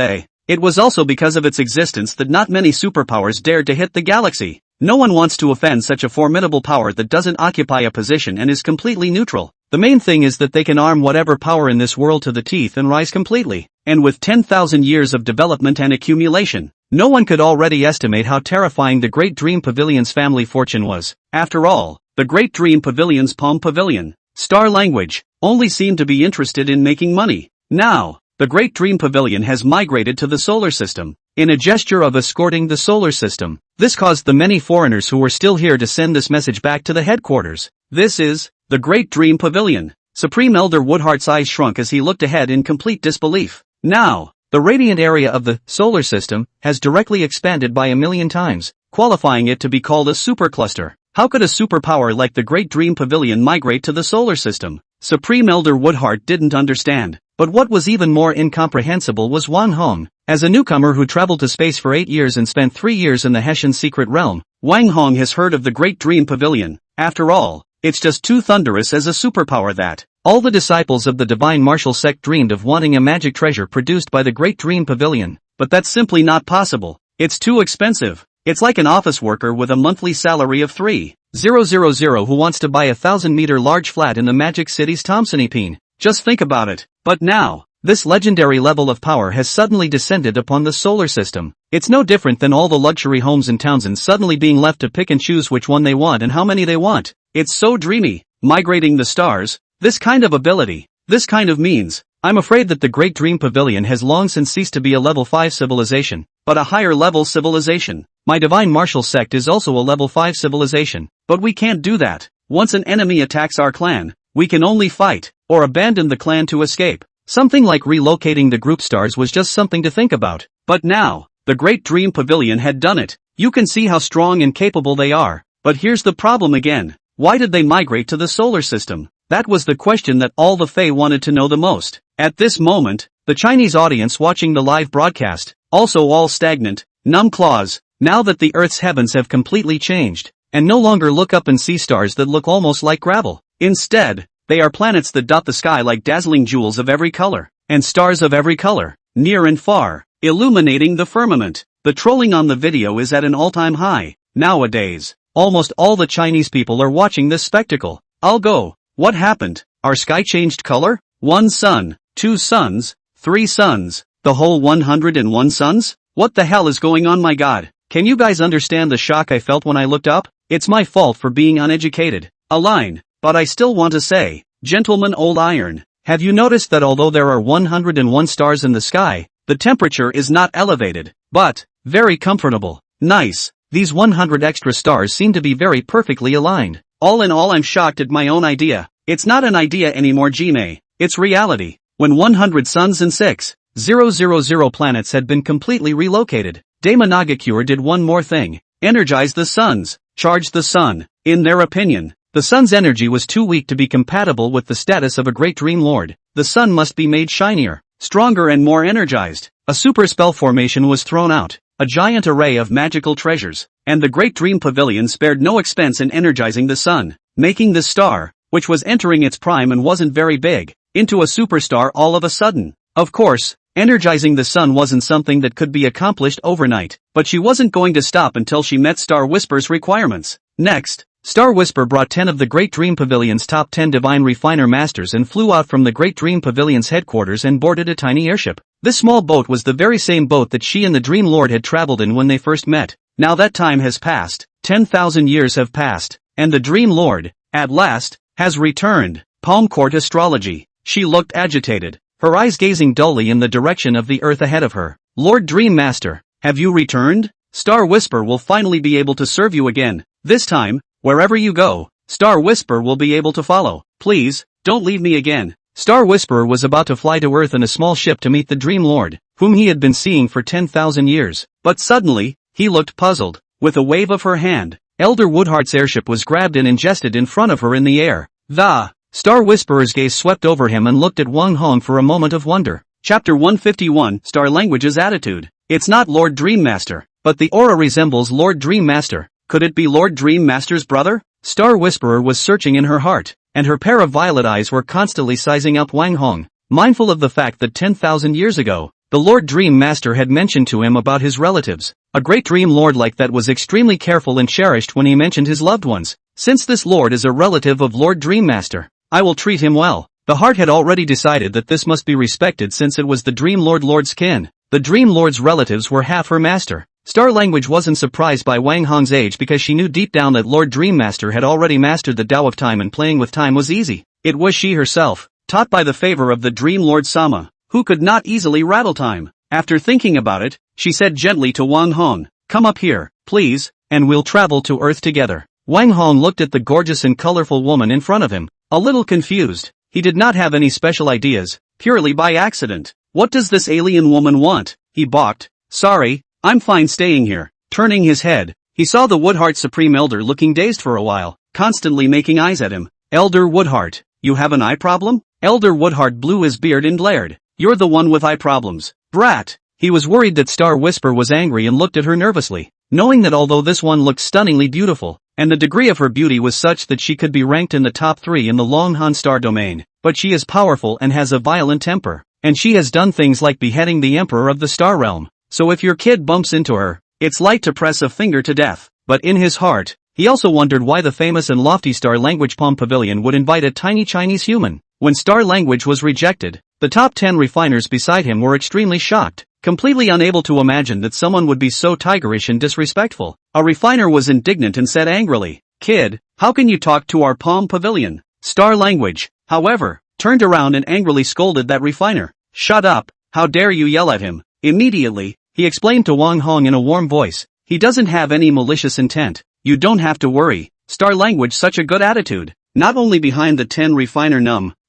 It was also because of its existence that not many superpowers dared to hit the galaxy. No one wants to offend such a formidable power that doesn't occupy a position and is completely neutral. The main thing is that they can arm whatever power in this world to the teeth and rise completely. And with 10,000 years of development and accumulation, no one could already estimate how terrifying the Great Dream Pavilion's family fortune was. After all, the Great Dream Pavilion's Palm Pavilion, Star Language, only seemed to be interested in making money. Now, the Great Dream Pavilion has migrated to the solar system. In a gesture of escorting the solar system, this caused the many foreigners who were still here to send this message back to the headquarters. This is the Great Dream Pavilion. Supreme Elder Woodheart's eyes shrunk as he looked ahead in complete disbelief. Now, the radiant area of the solar system has directly expanded by 1,000,000 times, qualifying it to be called a supercluster. How could a superpower like the Great Dream Pavilion migrate to the solar system? Supreme Elder Woodheart didn't understand. But what was even more incomprehensible was Wang Hong. As a newcomer who traveled to space for 8 years and spent 3 years in the Hessian secret realm, Wang Hong has heard of the Great Dream Pavilion. After all, it's just too thunderous as a superpower that all the disciples of the Divine Martial Sect dreamed of wanting a magic treasure produced by the Great Dream Pavilion. But that's simply not possible. It's too expensive. It's like an office worker with a monthly salary of 3,000 who wants to buy a 1,000-meter large flat in the Magic City's Thompsonipine. Just think about it. But now, this legendary level of power has suddenly descended upon the solar system. It's no different than all the luxury homes in Townsend suddenly being left to pick and choose which one they want and how many they want. It's so dreamy. Migrating the stars, this kind of ability, this kind of means. I'm afraid that the Great Dream Pavilion has long since ceased to be a level 5 civilization, but a higher level civilization. My Divine Martial Sect is also a level 5 civilization, but we can't do that. Once an enemy attacks our clan, we can only fight, or abandon the clan to escape. Something like relocating the group stars was just something to think about. But now, the Great Dream Pavilion had done it. You can see how strong and capable they are. But here's the problem again. Why did they migrate to the solar system? That was the question that all the Fae wanted to know the most. At this moment, the Chinese audience watching the live broadcast, also all stagnant, numb claws, now that the Earth's heavens have completely changed, and no longer look up and see stars that look almost like gravel. Instead, they are planets that dot the sky like dazzling jewels of every color, and stars of every color, near and far, illuminating the firmament. The trolling on the video is at an all-time high. Nowadays, almost all the Chinese people are watching this spectacle. I'll go. What happened? Our sky changed color? 1 sun, 2 suns, 3 suns, the whole 101 suns? What the hell is going on, my god? Can you guys understand the shock I felt when I looked up? It's my fault for being uneducated. A line. But I still want to say, Gentleman Old Iron, have you noticed that although there are 101 stars in the sky, the temperature is not elevated, but very comfortable? Nice. These 100 extra stars seem to be very perfectly aligned. All in all, I'm shocked at my own idea. It's not an idea anymore, Jime. It's reality. When 100 suns and 6,000 planets had been completely relocated, Dama Nagakure did one more thing. Energize the suns. Charge the sun. In their opinion, the sun's energy was too weak to be compatible with the status of a great dream lord. The sun must be made shinier, stronger and more energized. A super spell formation was thrown out, a giant array of magical treasures, and the Great Dream Pavilion spared no expense in energizing the sun, making the star, which was entering its prime and wasn't very big, into a superstar all of a sudden. Of course, energizing the sun wasn't something that could be accomplished overnight, but she wasn't going to stop until she met Star Whisper's requirements. Next, Star Whisper brought 10 of the Great Dream Pavilion's top 10 Divine Refiner Masters and flew out from the Great Dream Pavilion's headquarters and boarded a tiny airship. This small boat was the very same boat that she and the Dream Lord had traveled in when they first met. Now that time has passed, 10,000 years have passed, and the Dream Lord, at last, has returned. Palm Court Astrology. She looked agitated, her eyes gazing dully in the direction of the earth ahead of her. Lord Dream Master, have you returned? Star Whisper will finally be able to serve you again. This time, wherever you go, Star Whisper will be able to follow. Please, don't leave me again. Star Whisperer was about to fly to Earth in a small ship to meet the Dream Lord, whom he had been seeing for 10,000 years. But suddenly, he looked puzzled. With a wave of her hand, Elder Woodheart's airship was grabbed and ingested in front of her in the air. The Star Whisperer's gaze swept over him and looked at Wang Hong for a moment of wonder. Chapter 151, Star Language's Attitude. It's not Lord Dream Master, but the aura resembles Lord Dream Master. Could it be Lord Dream Master's brother? Star Whisperer was searching in her heart, and her pair of violet eyes were constantly sizing up Wang Hong, mindful of the fact that 10,000 years ago, the Lord Dream Master had mentioned to him about his relatives. A great dream lord like that was extremely careful and cherished when he mentioned his loved ones. Since this lord is a relative of Lord Dreammaster, I will treat him well. The heart had already decided that this must be respected since it was the Dream Lord's kin. The Dream Lord's relatives were half her master. Star Language wasn't surprised by Wang Hong's age because she knew deep down that Lord Dreammaster had already mastered the Tao of Time and playing with time was easy. It was she herself, taught by the favor of the Dream Lord Sama, who could not easily rattle time. After thinking about it, she said gently to Wang Hong, "Come up here, please, and we'll travel to Earth together." Wang Hong looked at the gorgeous and colorful woman in front of him, a little confused. He did not have any special ideas, purely by accident. "What does this alien woman want?" he balked. "Sorry, I'm fine staying here." Turning his head, he saw the Woodheart Supreme Elder looking dazed for a while, constantly making eyes at him. "Elder Woodheart, you have an eye problem?" Elder Woodheart blew his beard and glared. "You're the one with eye problems, brat." He was worried that Star Whisper was angry and looked at her nervously, knowing that although this one looked stunningly beautiful, and the degree of her beauty was such that she could be ranked in the top 3 in the Longhan Star domain, but she is powerful and has a violent temper, and she has done things like beheading the Emperor of the Star Realm. So if your kid bumps into her, it's like to press a finger to death. But in his heart, he also wondered why the famous and lofty Star Language Palm Pavilion would invite a tiny Chinese human. When Star Language was rejected, the top 10 refiners beside him were extremely shocked, completely unable to imagine that someone would be so tigerish and disrespectful. A refiner was indignant and said angrily, "Kid, how can you talk to our Palm Pavilion?" Star Language, however, turned around and angrily scolded that refiner. "Shut up, how dare you yell at him?" Immediately, he explained to Wang Hong in a warm voice, "He doesn't have any malicious intent. You don't have to worry." Star Language such a good attitude. Not only behind the 10 refiner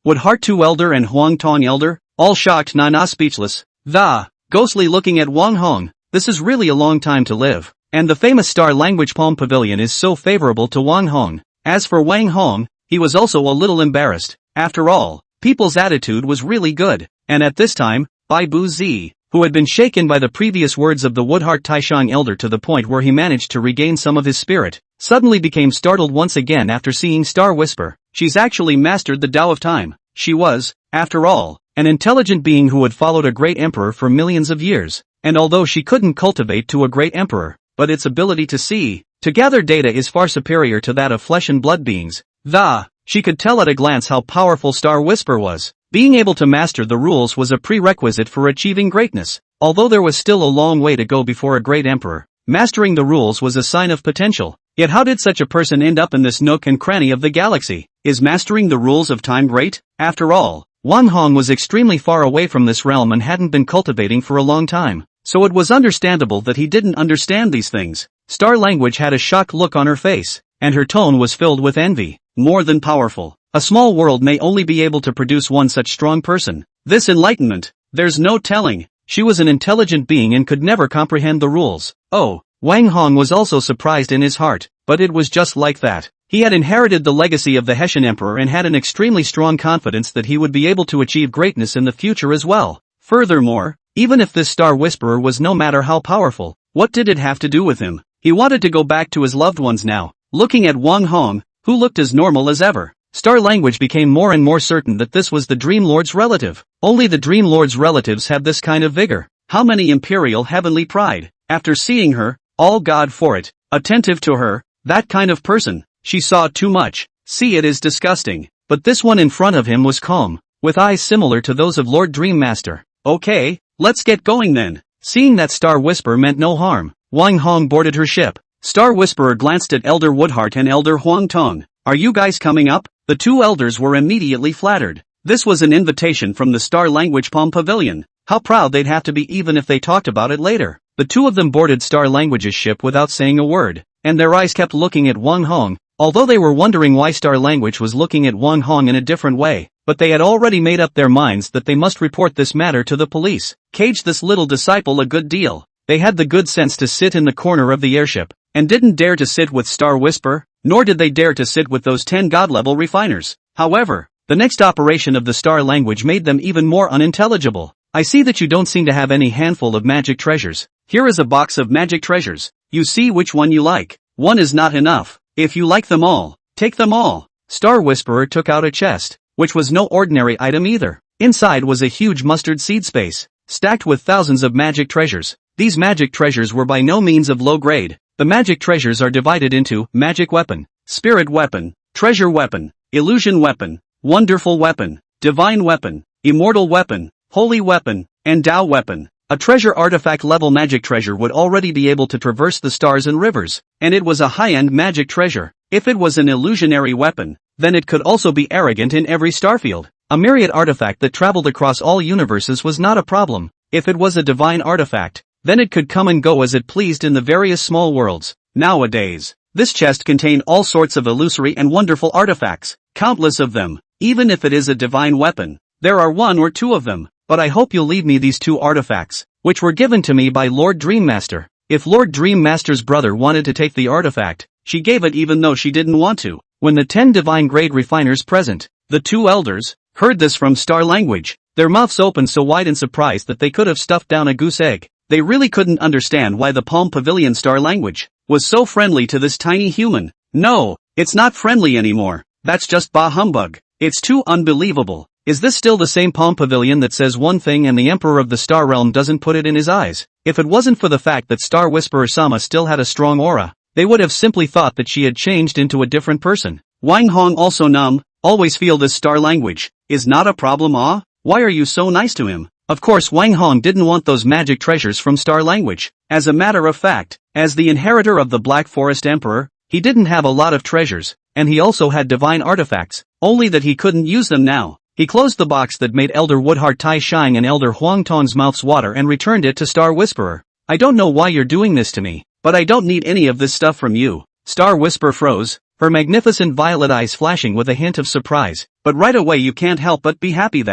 Woodheart 2 Elder and Huang Tong Elder, all shocked Nana speechless. Ghostly looking at Wang Hong, "This is really a long time to live." And the famous Star Language Palm Pavilion is so favorable to Wang Hong. As for Wang Hong, he was also a little embarrassed. After all, people's attitude was really good. And at this time, Bai Bu Zi, who had been shaken by the previous words of the Woodheart Taishang Elder to the point where he managed to regain some of his spirit, suddenly became startled once again after seeing Star Whisper. She's actually mastered the Tao of Time. She was, after all, an intelligent being who had followed a great emperor for millions of years. And although she couldn't cultivate to a great emperor, but its ability to gather data is far superior to that of flesh and blood beings. She could tell at a glance how powerful Star Whisper was. Being able to master the rules was a prerequisite for achieving greatness. Although there was still a long way to go before a great emperor, mastering the rules was a sign of potential. Yet how did such a person end up in this nook and cranny of the galaxy? Is mastering the rules of time great? After all, Wang Hong was extremely far away from this realm and hadn't been cultivating for a long time, so it was understandable that he didn't understand these things. Star Language had a shocked look on her face, and her tone was filled with envy. More than powerful. A small world may only be able to produce one such strong person. This enlightenment, there's no telling. She was an intelligent being and could never comprehend the rules. Oh, Wang Hong was also surprised in his heart, but it was just like that. He had inherited the legacy of the Hessian Emperor and had an extremely strong confidence that he would be able to achieve greatness in the future as well. Furthermore, even if this Star Whisperer was no matter how powerful, what did it have to do with him? He wanted to go back to his loved ones now. Looking at Wang Hong, who looked as normal as ever, Star Language became more and more certain that this was the Dream Lord's relative. Only the Dream Lord's relatives have this kind of vigor. How many imperial heavenly pride. After seeing her, all God for it, attentive to her, that kind of person, she saw too much. See, it is disgusting. But this one in front of him was calm, with eyes similar to those of Lord Dreammaster. Okay, let's get going then. Seeing that Star Whisper meant no harm, Wang Hong boarded her ship. Star Whisperer glanced at Elder Woodheart and Elder Huang Tong. "Are you guys coming up?" The two elders were immediately flattered. This was an invitation from the Star Language Palm Pavilion. How proud they'd have to be even if they talked about it later. The two of them boarded Star Language's ship without saying a word, and their eyes kept looking at Wang Hong, although they were wondering why Star Language was looking at Wang Hong in a different way. But they had already made up their minds that they must report this matter to the police. Cage this little disciple a good deal. They had the good sense to sit in the corner of the airship, and didn't dare to sit with Star Whisper, nor did they dare to sit with those 10 god-level refiners. However, the next operation of the Star Language made them even more unintelligible. "I see that you don't seem to have any handful of magic treasures. Here is a box of magic treasures. You see which one you like. One is not enough. If you like them all, take them all." Star Whisperer took out a chest, which was no ordinary item either. Inside was a huge mustard seed space, stacked with thousands of magic treasures. These magic treasures were by no means of low grade. The magic treasures are divided into magic weapon, spirit weapon, treasure weapon, illusion weapon, wonderful weapon, divine weapon, immortal weapon, holy weapon, and Tao weapon. A treasure artifact level magic treasure would already be able to traverse the stars and rivers, and it was a high-end magic treasure. If it was an illusionary weapon, then it could also be arrogant in every starfield. A myriad artifact that traveled across all universes was not a problem. If it was a divine artifact, then it could come and go as it pleased in the various small worlds. Nowadays, this chest contained all sorts of illusory and wonderful artifacts, countless of them. Even if it is a divine weapon, there are one or two of them. But I hope you'll leave me these two artifacts, which were given to me by Lord Dreammaster. If Lord Dreammaster's brother wanted to take the artifact, she gave it even though she didn't want to. When the 10 divine grade refiners present, the 2 elders, heard this from Star language, their mouths opened so wide in surprise that they could have stuffed down a goose egg. They really couldn't understand why the Palm Pavilion Star language was so friendly to this tiny human. No, it's not friendly anymore. That's just bah humbug. It's too unbelievable. Is this still the same Palm Pavilion that says one thing and the Emperor of the Star Realm doesn't put it in his eyes? If it wasn't for the fact that Star Whisperer Sama still had a strong aura, they would have simply thought that she had changed into a different person. Wang Hong also always feel this star language, is not a problem why are you so nice to him? Of course Wang Hong didn't want those magic treasures from star language. As a matter of fact, as the inheritor of the Black Forest Emperor, he didn't have a lot of treasures, and he also had divine artifacts, only that he couldn't use them now. He closed the box that made Elder Woodheart Tai Shang and Elder Huang Tong's mouths water and returned it to Star Whisperer. I don't know why you're doing this to me, but I don't need any of this stuff from you. Star Whisperer froze, her magnificent violet eyes flashing with a hint of surprise, but right away you can't help but be happy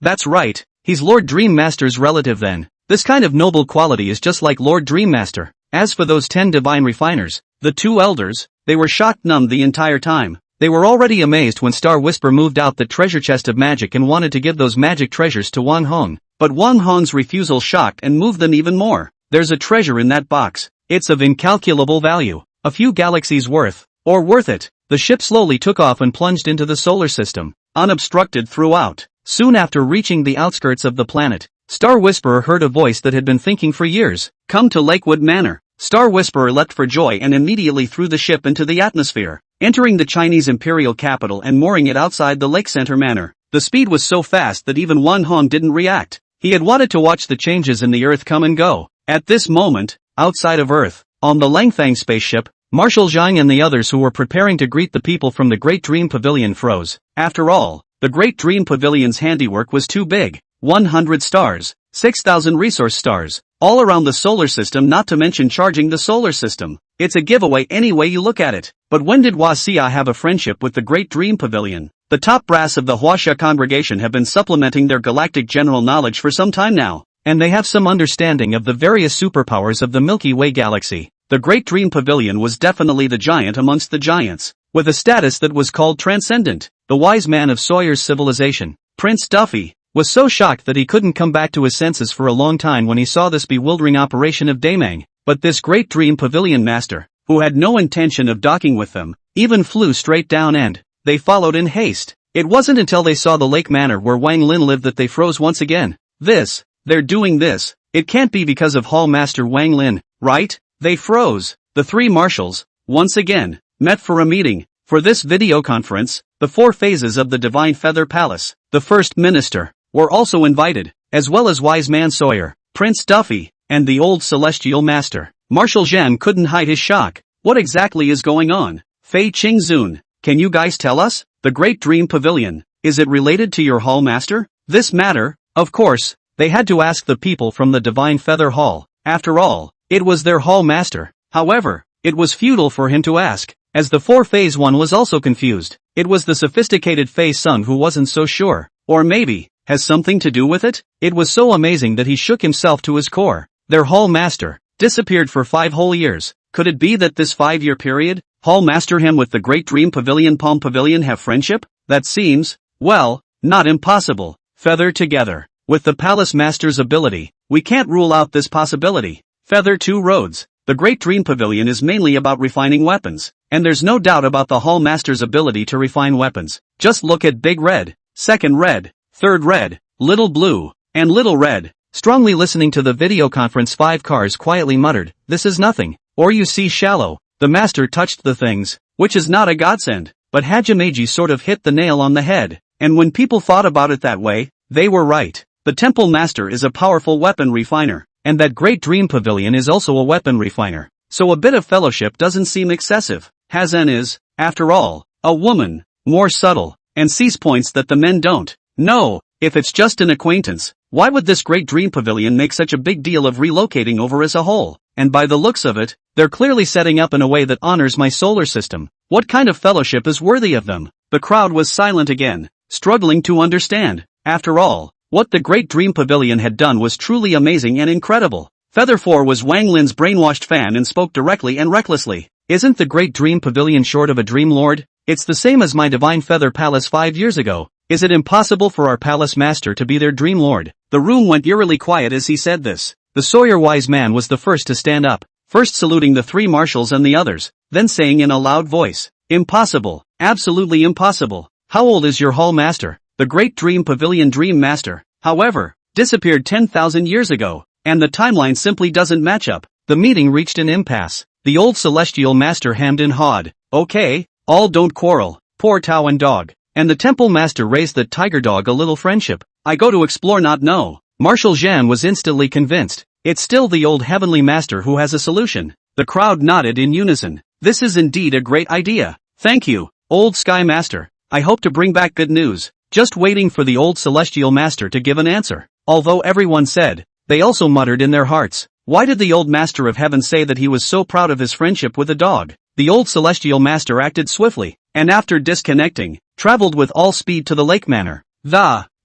that's right, he's Lord Dreammaster's relative then. This kind of noble quality is just like Lord Dreammaster. As for those 10 divine refiners, the 2 elders, they were shocked the entire time. They were already amazed when Star Whisper moved out the treasure chest of magic and wanted to give those magic treasures to Wang Hong. But Wang Hong's refusal shocked and moved them even more. There's a treasure in that box. It's of incalculable value. A few galaxies worth it. The ship slowly took off and plunged into the solar system, unobstructed throughout. Soon after reaching the outskirts of the planet, Star Whisperer heard a voice that had been thinking for years. Come to Lakewood Manor. Star Whisperer leapt for joy and immediately threw the ship into the atmosphere, entering the Chinese imperial capital and mooring it outside the Lake Center Manor. The speed was so fast that even Wang Hong didn't react. He had wanted to watch the changes in the Earth come and go. At this moment, outside of Earth, on the Langfang spaceship, Marshal Zhang and the others who were preparing to greet the people from the Great Dream Pavilion froze. After all, the Great Dream Pavilion's handiwork was too big. 100 stars, 6,000 resource stars, all around the solar system, not to mention charging the solar system. It's a giveaway any way you look at it. But when did Huaxia have a friendship with the Great Dream Pavilion? The top brass of the Huaxia congregation have been supplementing their galactic general knowledge for some time now, and they have some understanding of the various superpowers of the Milky Way galaxy. The Great Dream Pavilion was definitely the giant amongst the giants, with a status that was called transcendent. The wise man of Sawyer's civilization, Prince Duffy, was so shocked that he couldn't come back to his senses for a long time when he saw this bewildering operation of Daemang. But this Great Dream Pavilion master, who had no intention of docking with them, even flew straight down and they followed in haste. It wasn't until they saw the Lake Manor where Wang Lin lived that they froze once again. They're doing this. It can't be because of Hall Master Wang Lin, right? They froze. The 3 marshals, once again, met for a meeting. For this video conference, the 4 phases of the Divine Feather Palace, the First Minister, were also invited, as well as Wise Man Sawyer, Prince Duffy, and the old Celestial Master. Marshal Zhen couldn't hide his shock. What exactly is going on? Fei Qingzun, can you guys tell us? The Great Dream Pavilion, is it related to your Hall Master? This matter, of course, they had to ask the people from the Divine Feather Hall. After all, it was their Hall Master. However, it was futile for him to ask, as the 4 Phase 1 was also confused. It was the sophisticated Fei Sung who wasn't so sure. Or maybe, has something to do with it? It was so amazing that he shook himself to his core. Their Hall Master disappeared for 5 whole years. Could it be that this 5-year period, Hall Master him with the Great Dream Pavilion Palm Pavilion have friendship? That seems, well, not impossible. Feather together. With the Palace Master's ability, we can't rule out this possibility. Feather 2 roads. The Great Dream Pavilion is mainly about refining weapons, and there's no doubt about the Hall Master's ability to refine weapons. Just look at Big Red, Second Red, Third Red, Little Blue, and Little Red. Strongly listening to the video conference, 5 cars quietly muttered, "This is nothing." Or you see shallow. The master touched the things, which is not a godsend, but Hajimeji sort of hit the nail on the head. And when people thought about it that way, they were right. The temple master is a powerful weapon refiner, and that great dream pavilion is also a weapon refiner. So a bit of fellowship doesn't seem excessive. Hazen is, after all, a woman, more subtle, and sees points that the men don't. No, if it's just an acquaintance, why would this great dream pavilion make such a big deal of relocating over as a whole? And by the looks of it, they're clearly setting up in a way that honors my solar system. What kind of fellowship is worthy of them? The crowd was silent again, struggling to understand. After all, what the Great Dream Pavilion had done was truly amazing and incredible. Feather 4 was Wang Lin's brainwashed fan and spoke directly and recklessly. Isn't the Great Dream Pavilion short of a dream lord? It's the same as my Divine Feather Palace 5 years ago. Is it impossible for our palace master to be their dream lord? The room went eerily quiet as he said this. The Sawyer wise man was the first to stand up, first saluting the 3 marshals and the others, then saying in a loud voice, "Impossible, absolutely impossible. How old is your hall master? The Great Dream Pavilion Dream Master, however, disappeared 10,000 years ago, and the timeline simply doesn't match up." The meeting reached an impasse. The old celestial master hemmed and hawed. "Okay, all don't quarrel, poor Tao and dog." And the temple master raised the tiger dog a little friendship. "I go to explore, not know." Marshal Zhan was instantly convinced. It's still the old heavenly master who has a solution. The crowd nodded in unison. This is indeed a great idea. Thank you, old sky master. I hope to bring back good news. Just waiting for the old celestial master to give an answer. Although everyone said, they also muttered in their hearts, why did the old master of heaven say that he was so proud of his friendship with a dog? The old celestial master acted swiftly, and after disconnecting, traveled with all speed to the lake manor.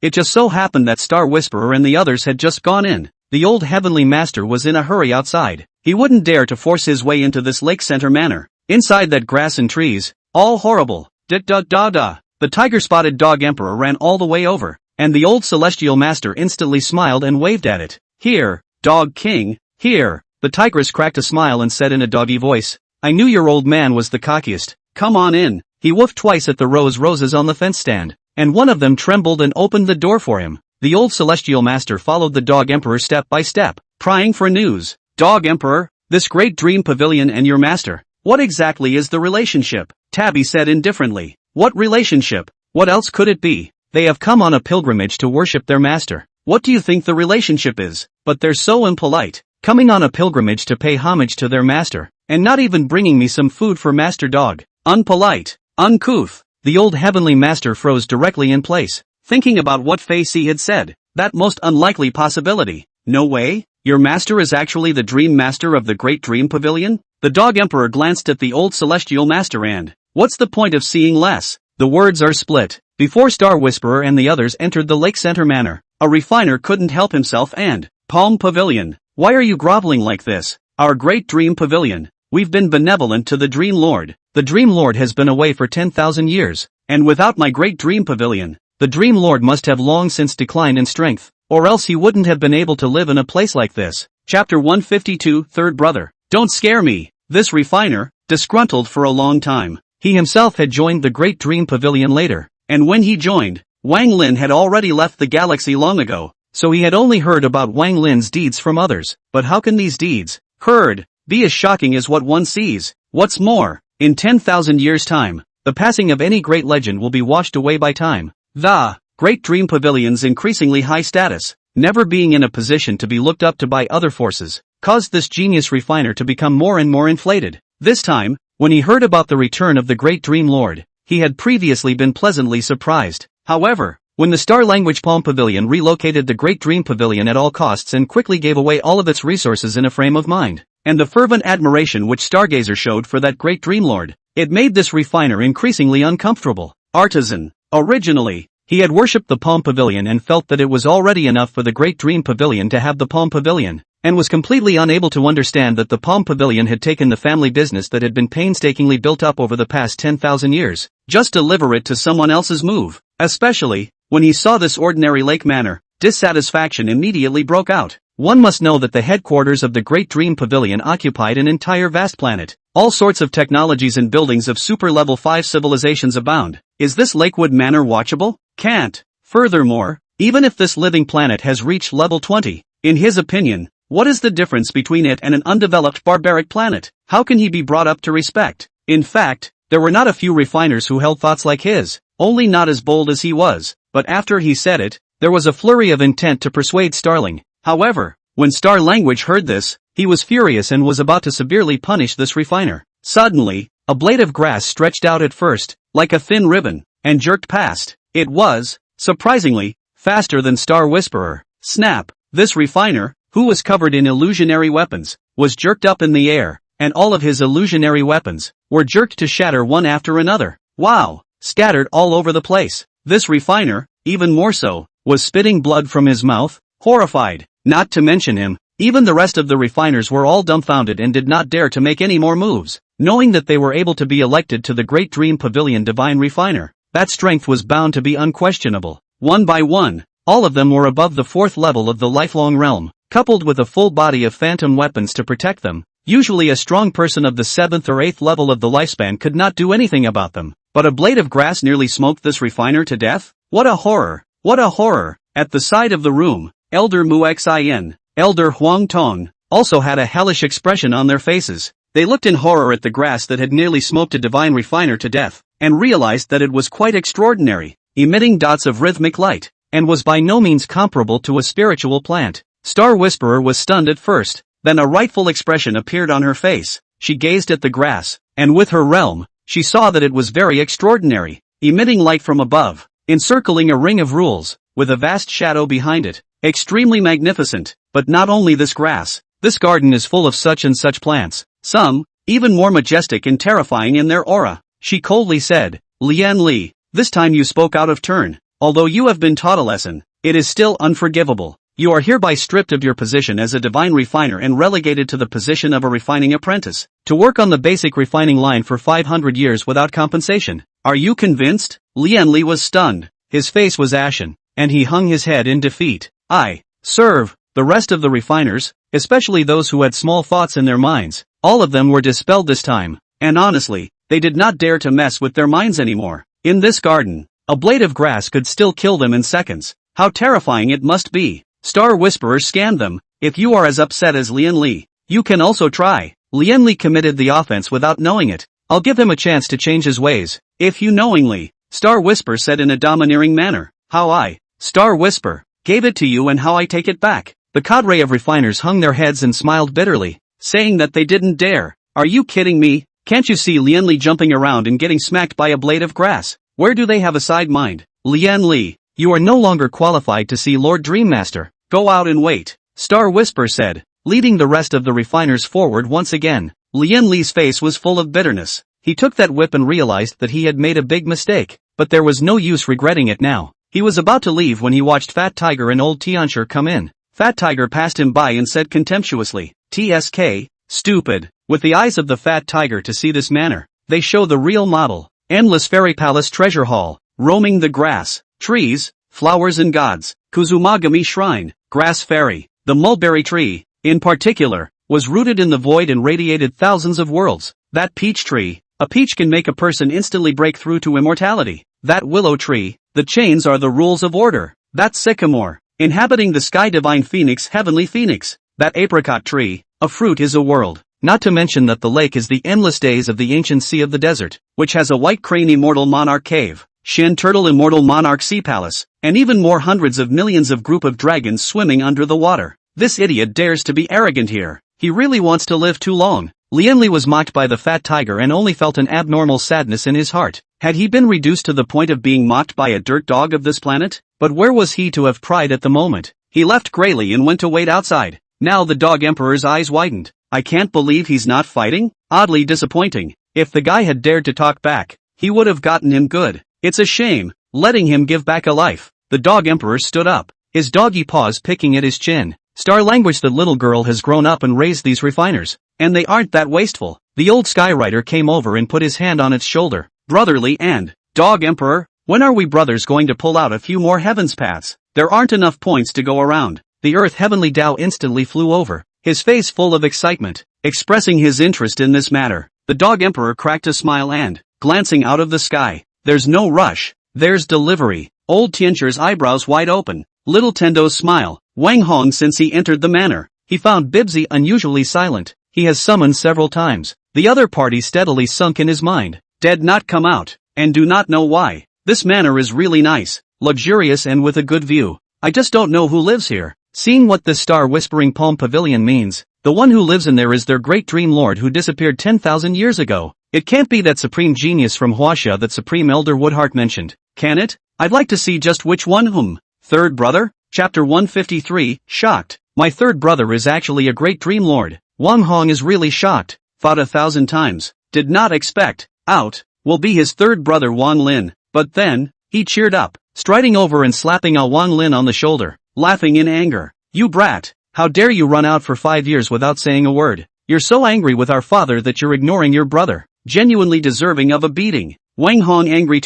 It just so happened that Star Whisperer and the others had just gone in. The old heavenly master was in a hurry outside. He wouldn't dare to force his way into this lake center manor. Inside that grass and trees, all horrible. The tiger-spotted dog emperor ran all the way over, and the old celestial master instantly smiled and waved at it. "Here, dog king, here." The tigress cracked a smile and said in a doggy voice, "I knew your old man was the cockiest. Come on in." He woofed twice at the roses on the fence stand, and one of them trembled and opened the door for him. The old celestial master followed the dog emperor step by step, prying for news. "Dog emperor, this great dream pavilion and your master, what exactly is the relationship?" Tabby said indifferently. "What relationship? What else could it be? They have come on a pilgrimage to worship their master. What do you think the relationship is? But they're so impolite, coming on a pilgrimage to pay homage to their master, and not even bringing me some food for master dog. Unpolite, uncouth." The old heavenly master froze directly in place, thinking about what Fei Si had said. That most unlikely possibility. No way? Your master is actually the dream master of the Great Dream Pavilion? The dog emperor glanced at the old celestial master and, what's the point of seeing less? The words are split. Before Star Whisperer and the others entered the Lake Center Manor, a refiner couldn't help himself and, "Palm Pavilion, why are you groveling like this? Our Great Dream Pavilion, we've been benevolent to the Dream Lord. The Dream Lord has been away for 10,000 years, and without my Great Dream Pavilion, the Dream Lord must have long since declined in strength, or else he wouldn't have been able to live in a place like this." Chapter 152, Third Brother. Don't scare me. This refiner, disgruntled for a long time. He himself had joined the Great Dream Pavilion later, and when he joined, Wang Lin had already left the galaxy long ago, so he had only heard about Wang Lin's deeds from others. But how can these deeds, heard, be as shocking as what one sees? What's more, in 10,000 years' time, the passing of any great legend will be washed away by time. The Great Dream Pavilion's increasingly high status, never being in a position to be looked up to by other forces, caused this genius refiner to become more and more inflated. This time, when he heard about the return of the Great Dream Lord, he had previously been pleasantly surprised. However, when the Star Language Palm Pavilion relocated the Great Dream Pavilion at all costs and quickly gave away all of its resources in a frame of mind, and the fervent admiration which Stargazer showed for that Great Dream Lord, it made this refiner increasingly uncomfortable. Artisan. Originally, he had worshipped the Palm Pavilion and felt that it was already enough for the Great Dream Pavilion to have the Palm Pavilion, and was completely unable to understand that the Palm Pavilion had taken the family business that had been painstakingly built up over the past 10,000 years, just to deliver it to someone else's move. Especially, when he saw this ordinary lake manor, dissatisfaction immediately broke out. One must know that the headquarters of the Great Dream Pavilion occupied an entire vast planet. All sorts of technologies and buildings of super level 5 civilizations abound. Is this Lakewood Manor watchable? Can't. Furthermore, even if this living planet has reached level 20, In his opinion, what is the difference between it and an undeveloped barbaric planet? How can he be brought up to respect? In fact, there were not a few refiners who held thoughts like his, only not as bold as he was, but after he said it, there was a flurry of intent to persuade Starling. However, when Star Language heard this, he was furious and was about to severely punish this refiner. Suddenly, a blade of grass stretched out at first, like a thin ribbon, and jerked past. It was, surprisingly, faster than Star Whisperer. Snap! This refiner, who was covered in illusionary weapons, was jerked up in the air, and all of his illusionary weapons were jerked to shatter one after another. Wow! Scattered all over the place. This refiner, even more so, was spitting blood from his mouth, horrified. Not to mention him, even the rest of the refiners were all dumbfounded and did not dare to make any more moves, knowing that they were able to be elected to the Great Dream Pavilion Divine Refiner. That strength was bound to be unquestionable. One by one, all of them were above the 4th level of the lifelong realm, coupled with a full body of phantom weapons to protect them. Usually a strong person of the 7th or 8th level of the lifespan could not do anything about them, but a blade of grass nearly smoked this refiner to death? What a horror! What a horror! At the side of the room, Elder Muxin, Elder Huang Tong, also had a hellish expression on their faces. They looked in horror at the grass that had nearly smoked a divine refiner to death, and realized that it was quite extraordinary, emitting dots of rhythmic light, and was by no means comparable to a spiritual plant. Star Whisperer was stunned at first, then a rightful expression appeared on her face. She gazed at the grass, and with her realm, she saw that it was very extraordinary, emitting light from above, encircling a ring of rules, with a vast shadow behind it. Extremely magnificent. But not only this grass, this garden is full of such and such plants, some, even more majestic and terrifying in their aura. She coldly said, Lian Li, this time you spoke out of turn. Although you have been taught a lesson, it is still unforgivable. You are hereby stripped of your position as a divine refiner and relegated to the position of a refining apprentice, to work on the basic refining line for 500 years without compensation. Are you convinced? Lian Li was stunned. His face was ashen, and he hung his head in defeat. I serve. The rest of the refiners, especially those who had small thoughts in their minds, all of them were dispelled this time, and honestly, they did not dare to mess with their minds anymore. In this garden, a blade of grass could still kill them in seconds. How terrifying it must be. Star Whisperer scanned them. If you are as upset as Lian Li, you can also try. Lian Li committed the offense without knowing it. I'll give him a chance to change his ways. If you knowingly, Star Whisper said in a domineering manner. How I, Star Whisper, gave it to you and how I take it back. The cadre of refiners hung their heads and smiled bitterly, saying that they didn't dare. Are you kidding me? Can't you see Lian Li jumping around and getting smacked by a blade of grass? Where do they have a side mind? Lian Li, you are no longer qualified to see Lord Dreammaster. Go out and wait, Star Whisper said, leading the rest of the refiners forward once again. Lian Li's face was full of bitterness. He took that whip and realized that he had made a big mistake, but there was no use regretting it now. He was about to leave when he watched Fat Tiger and old Tianxia come in. Fat Tiger passed him by and said contemptuously, TSK, stupid. With the eyes of the Fat Tiger to see this manner, they show the real model. Endless Fairy Palace Treasure Hall, roaming the grass, trees, flowers and gods, Kuzumagami Shrine, Grass Fairy. The mulberry tree, in particular, was rooted in the void and radiated thousands of worlds. That peach tree, a peach can make a person instantly break through to immortality. That willow tree, the chains are the rules of order. That sycamore, inhabiting the sky divine phoenix heavenly phoenix. That apricot tree, a fruit is a world. Not to mention that the lake is the endless days of the ancient sea of the desert, which has a white crane immortal monarch cave, Shin turtle immortal monarch sea palace, and even more hundreds of millions of group of dragons swimming under the water. This idiot dares to be arrogant here. He really wants to live too long. Lian Li was mocked by the Fat Tiger and only felt an abnormal sadness in his heart. Had he been reduced to the point of being mocked by a dirt dog of this planet? But where was he to have pride at the moment? He left grayly and went to wait outside. Now the dog emperor's eyes widened. I can't believe he's not fighting? Oddly disappointing. If the guy had dared to talk back, he would have gotten him good. It's a shame, letting him give back a life. The dog emperor stood up, his doggy paws picking at his chin. Star language, the little girl has grown up and raised these refiners, and they aren't that wasteful. The old Skyrider came over and put his hand on its shoulder. Brotherly and, Dog Emperor, when are we brothers going to pull out a few more heavens paths? There aren't enough points to go around. The Earth Heavenly Tao instantly flew over, his face full of excitement, expressing his interest in this matter. The Dog Emperor cracked a smile and, glancing out of the sky, there's no rush, there's delivery. Old Tiancher's eyebrows wide open. Little Tendo's smile. Wang Hong since he entered the manor. He found Bibsy unusually silent. He has summoned several times. The other party steadily sunk in his mind. Dead not come out, and do not know why. This manor is really nice, luxurious and with a good view. I just don't know who lives here. Seeing what this star-whispering palm pavilion means, the one who lives in there is their great dream lord who disappeared 10,000 years ago. It can't be that supreme genius from Huaxia that Supreme Elder Woodheart mentioned, can it? I'd like to see just which one. Third brother? Chapter 153, shocked. My third brother is actually a great dream lord. Wang Hong is really shocked. Thought 1,000 times. Did not expect. Out. Will be his third brother Wang Lin. But then, he cheered up, striding over and slapping Wang Lin on the shoulder, laughing in anger. You brat. How dare you run out for 5 years without saying a word? You're so angry with our father that you're ignoring your brother. Genuinely deserving of a beating. Wang Hong angry,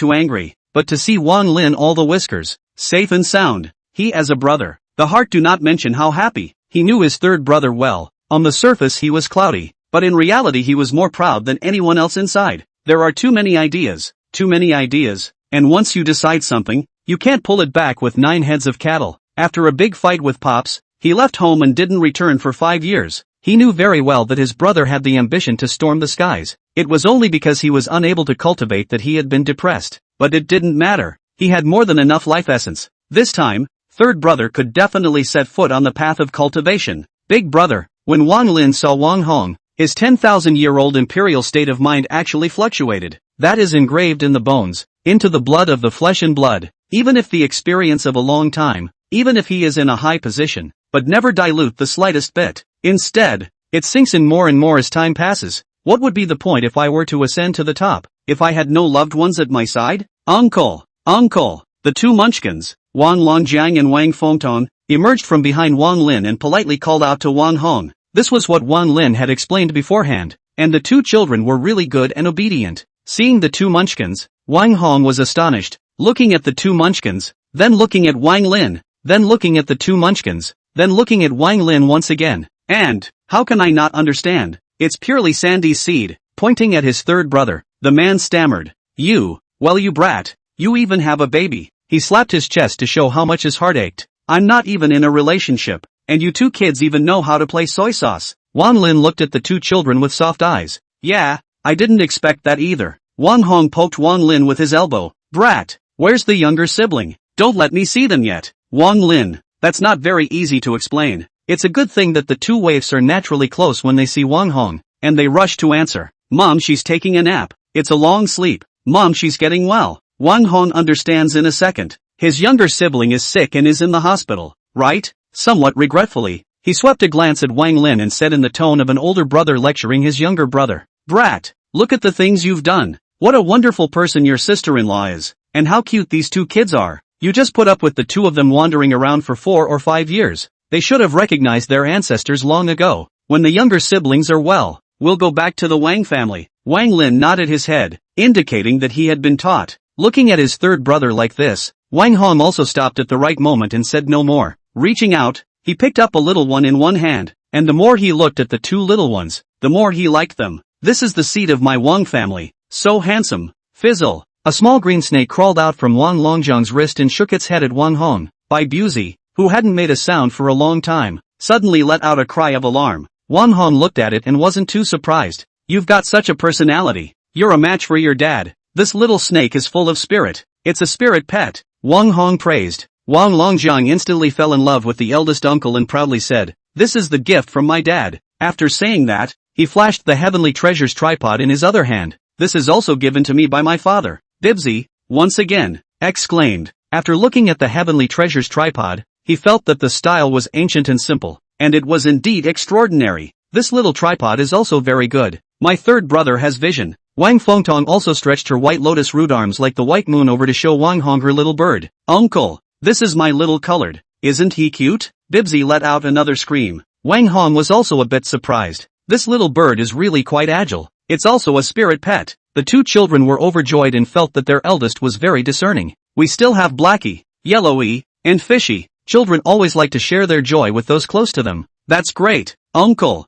but to see Wang Lin all the whiskers, safe and sound. He as a brother. The heart do not mention how happy. He knew his third brother well. On the surface he was cloudy, but in reality he was more proud than anyone else inside. There are too many ideas, and once you decide something, you can't pull it back with 9 heads of cattle. After a big fight with Pops, he left home and didn't return for 5 years. He knew very well that his brother had the ambition to storm the skies. It was only because he was unable to cultivate that he had been depressed. But it didn't matter. He had more than enough life essence. This time, third brother could definitely set foot on the path of cultivation. Big brother. When Wang Lin saw Wang Hong, his 10,000-year-old imperial state of mind actually fluctuated. That is engraved in the bones, into the blood of the flesh and blood. Even if the experience of a long time, even if he is in a high position, but never dilute the slightest bit. Instead, it sinks in more and more as time passes. What would be the point if I were to ascend to the top, if I had no loved ones at my side? Uncle! The two munchkins, Wang Longjiang and Wang Fengtong, emerged from behind Wang Lin and politely called out to Wang Hong. This was what Wang Lin had explained beforehand, and the two children were really good and obedient. Seeing the two munchkins, Wang Hong was astonished, looking at the two munchkins, then looking at Wang Lin, then looking at the two munchkins, then looking at Wang Lin once again. And, how can I not understand? It's purely Sandy's seed. Pointing at his third brother, the man stammered. You brat, you even have a baby. He slapped his chest to show how much his heart ached. I'm not even in a relationship, and you two kids even know how to play soy sauce. Wang Lin looked at the two children with soft eyes. Yeah, I didn't expect that either. Wang Hong poked Wang Lin with his elbow. Brat, where's the younger sibling? Don't let me see them yet. Wang Lin, that's not very easy to explain. It's a good thing that the two waifs are naturally close when they see Wang Hong, and they rush to answer. Mom, she's taking a nap. It's a long sleep. Mom, she's getting well. Wang Hong understands in a second. His younger sibling is sick and is in the hospital, right? Somewhat regretfully, he swept a glance at Wang Lin and said in the tone of an older brother lecturing his younger brother. Brat, look at the things you've done. What a wonderful person your sister-in-law is, and how cute these two kids are. You just put up with the two of them wandering around for 4 or 5 years. They should have recognized their ancestors long ago. When the younger siblings are well, we'll go back to the Wang family. Wang Lin nodded his head, indicating that he had been taught. Looking at his third brother like this, Wang Hong also stopped at the right moment and said no more. Reaching out, he picked up a little one in one hand, and the more he looked at the two little ones, the more he liked them. This is the seed of my Wang family, so handsome. Fizzle. A small green snake crawled out from Wang Longjiang's wrist and shook its head at Wang Hong. Bai Buzi, who hadn't made a sound for a long time, suddenly let out a cry of alarm. Wang Hong looked at it and wasn't too surprised. You've got such a personality. You're a match for your dad. This little snake is full of spirit. It's a spirit pet. Wang Hong praised. Wang Longjiang instantly fell in love with the eldest uncle and proudly said, "This is the gift from my dad." After saying that, he flashed the Heavenly Treasures tripod in his other hand. "This is also given to me by my father." Bibsy, once again, exclaimed. After looking at the Heavenly Treasures tripod, he felt that the style was ancient and simple, and it was indeed extraordinary. This little tripod is also very good. My third brother has vision. Wang Fengtong also stretched her white lotus root arms like the white moon over to show Wang Hong her little bird. Uncle, this is my little colored. Isn't he cute? Bibsy let out another scream. Wang Hong was also a bit surprised. This little bird is really quite agile. It's also a spirit pet. The two children were overjoyed and felt that their eldest was very discerning. We still have Blackie, Yellowy, and Fishy. Children always like to share their joy with those close to them. That's great. Uncle,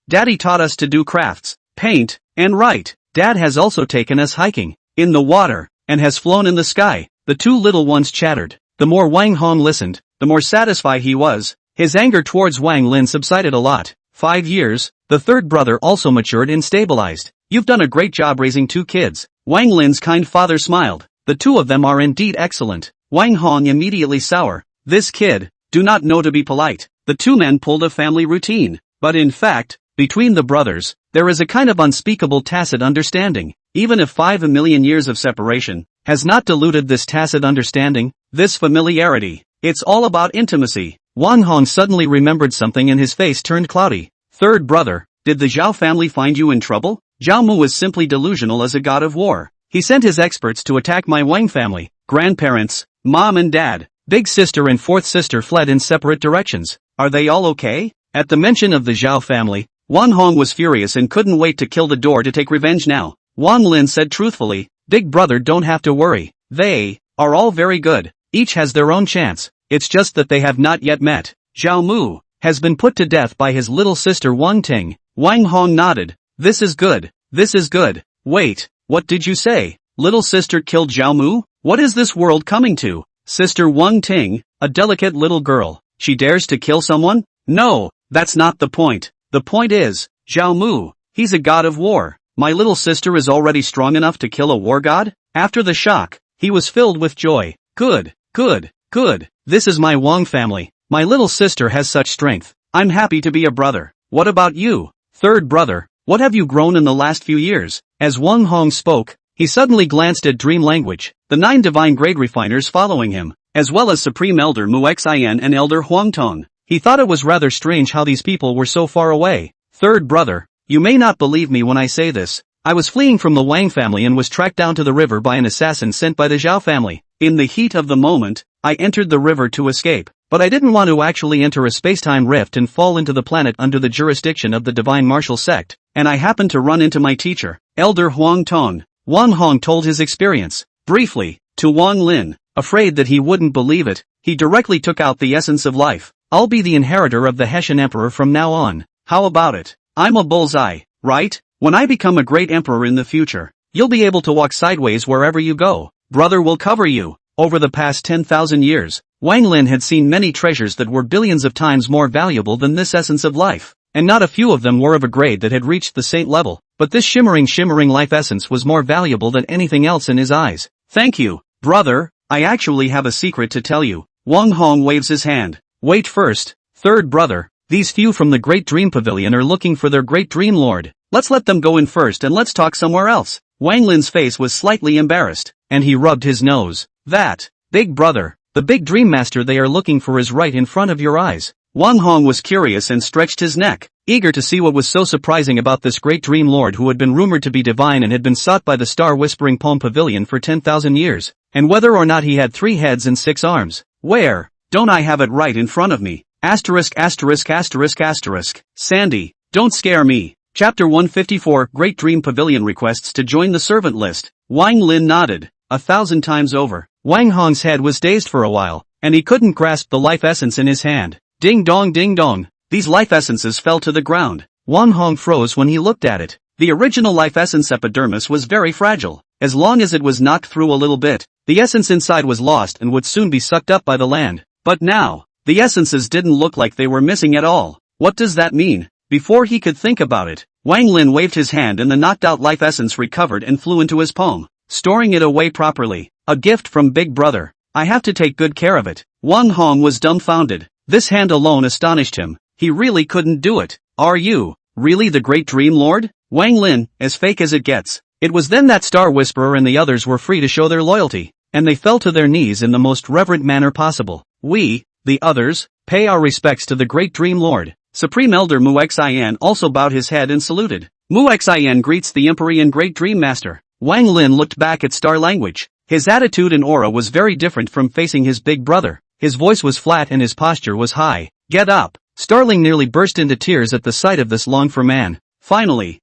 Daddy taught us to do crafts, paint, and write. Dad has also taken us hiking, in the water, and has flown in the sky. the two little ones chattered. The more Wang Hong listened, the more satisfied he was. His anger towards Wang Lin subsided a lot. 5 years, the third brother also matured and stabilized. You've done a great job raising 2 kids. Wang Lin's kind father smiled. The 2 of them are indeed excellent. Wang Hong immediately sour. This kid, do not know to be polite. The 2 men pulled a family routine. But in fact, between the brothers, there is a kind of unspeakable tacit understanding. Even if 5 million years of separation has not diluted this tacit understanding, this familiarity, it's all about intimacy. Wang Hong suddenly remembered something and his face turned cloudy. Third brother, did the Zhao family find you in trouble? Zhao Mu was simply delusional as a god of war. He sent his experts to attack my Wang family. Grandparents, mom and dad, big sister and fourth sister fled in separate directions. Are they all okay? At the mention of the Zhao family, Wang Hong was furious and couldn't wait to kill the door to take revenge now. Wang Lin said truthfully, big brother, don't have to worry. They are all very good. Each has their own chance. It's just that they have not yet met. Zhao Mu has been put to death by his little sister Wang Ting. Wang Hong nodded. This is good. This is good. Wait, what did you say? Little sister killed Zhao Mu? What is this world coming to? Sister Wang Ting, a delicate little girl. She dares to kill someone? No, that's not the point. The point is, Zhao Mu, he's a god of war. My little sister is already strong enough to kill a war god? After the shock, he was filled with joy. Good, good, good. This is my Wang family. My little sister has such strength. I'm happy to be a brother. What about you? Third brother, what have you grown in the last few years? As Wang Hong spoke, he suddenly glanced at Dream Language, the 9 divine grade refiners following him, as well as Supreme Elder Mu Xian and Elder Huang Tong. He thought it was rather strange how these people were so far away. Third brother, you may not believe me when I say this. I was fleeing from the Wang family and was tracked down to the river by an assassin sent by the Zhao family. In the heat of the moment, I entered the river to escape, but I didn't want to actually enter a space-time rift and fall into the planet under the jurisdiction of the Divine Martial Sect, and I happened to run into my teacher, Elder Huang Tong. Wang Hong told his experience, briefly, to Wang Lin. Afraid that he wouldn't believe it, he directly took out the essence of life. I'll be the inheritor of the Hessian Emperor from now on. How about it? I'm a bullseye, right? When I become a great emperor in the future, you'll be able to walk sideways wherever you go. Brother will cover you. Over the past 10,000 years, Wang Lin had seen many treasures that were billions of times more valuable than this essence of life, and not a few of them were of a grade that had reached the saint level, but this shimmering life essence was more valuable than anything else in his eyes. Thank you, brother, I actually have a secret to tell you. Wang Hong waves his hand. Wait first, third brother, these few from the Great Dream Pavilion are looking for their Great Dream Lord. Let's let them go in first and let's talk somewhere else. Wang Lin's face was slightly embarrassed, and he rubbed his nose. That, big brother, the big dream master they are looking for is right in front of your eyes. Wang Hong was curious and stretched his neck, eager to see what was so surprising about this great dream lord who had been rumored to be divine and had been sought by the star-whispering Palm Pavilion for 10,000 years, and whether or not he had 3 heads and 6 arms. Where? Don't I have it right in front of me? Asterisk asterisk asterisk asterisk. Sandy, don't scare me. Chapter 154 Great Dream Pavilion requests to join the servant list. Wang Lin nodded, 1,000 times over. Wang Hong's head was dazed for a while, and he couldn't grasp the life essence in his hand. Ding dong ding dong. These life essences fell to the ground. Wang Hong froze when he looked at it. The original life essence epidermis was very fragile. As long as it was knocked through a little bit, the essence inside was lost and would soon be sucked up by the land. But now, the essences didn't look like they were missing at all. What does that mean? Before he could think about it, Wang Lin waved his hand and the knocked-out life essence recovered and flew into his palm, storing it away properly. A gift from Big Brother. I have to take good care of it. Wang Hong was dumbfounded. This hand alone astonished him. He really couldn't do it. Are you really the Great Dream Lord? Wang Lin, as fake as it gets. It was then that Star Whisperer and the others were free to show their loyalty, and they fell to their knees in the most reverent manner possible. We, the others, pay our respects to the Great Dream Lord. Supreme Elder Mu Xian also bowed his head and saluted. Mu Xian greets the Empyrean Great Dream Master. Wang Lin looked back at Star Language. His attitude and aura was very different from facing his big brother. His voice was flat and his posture was high. Get up! Starling nearly burst into tears at the sight of this longed-for man. Finally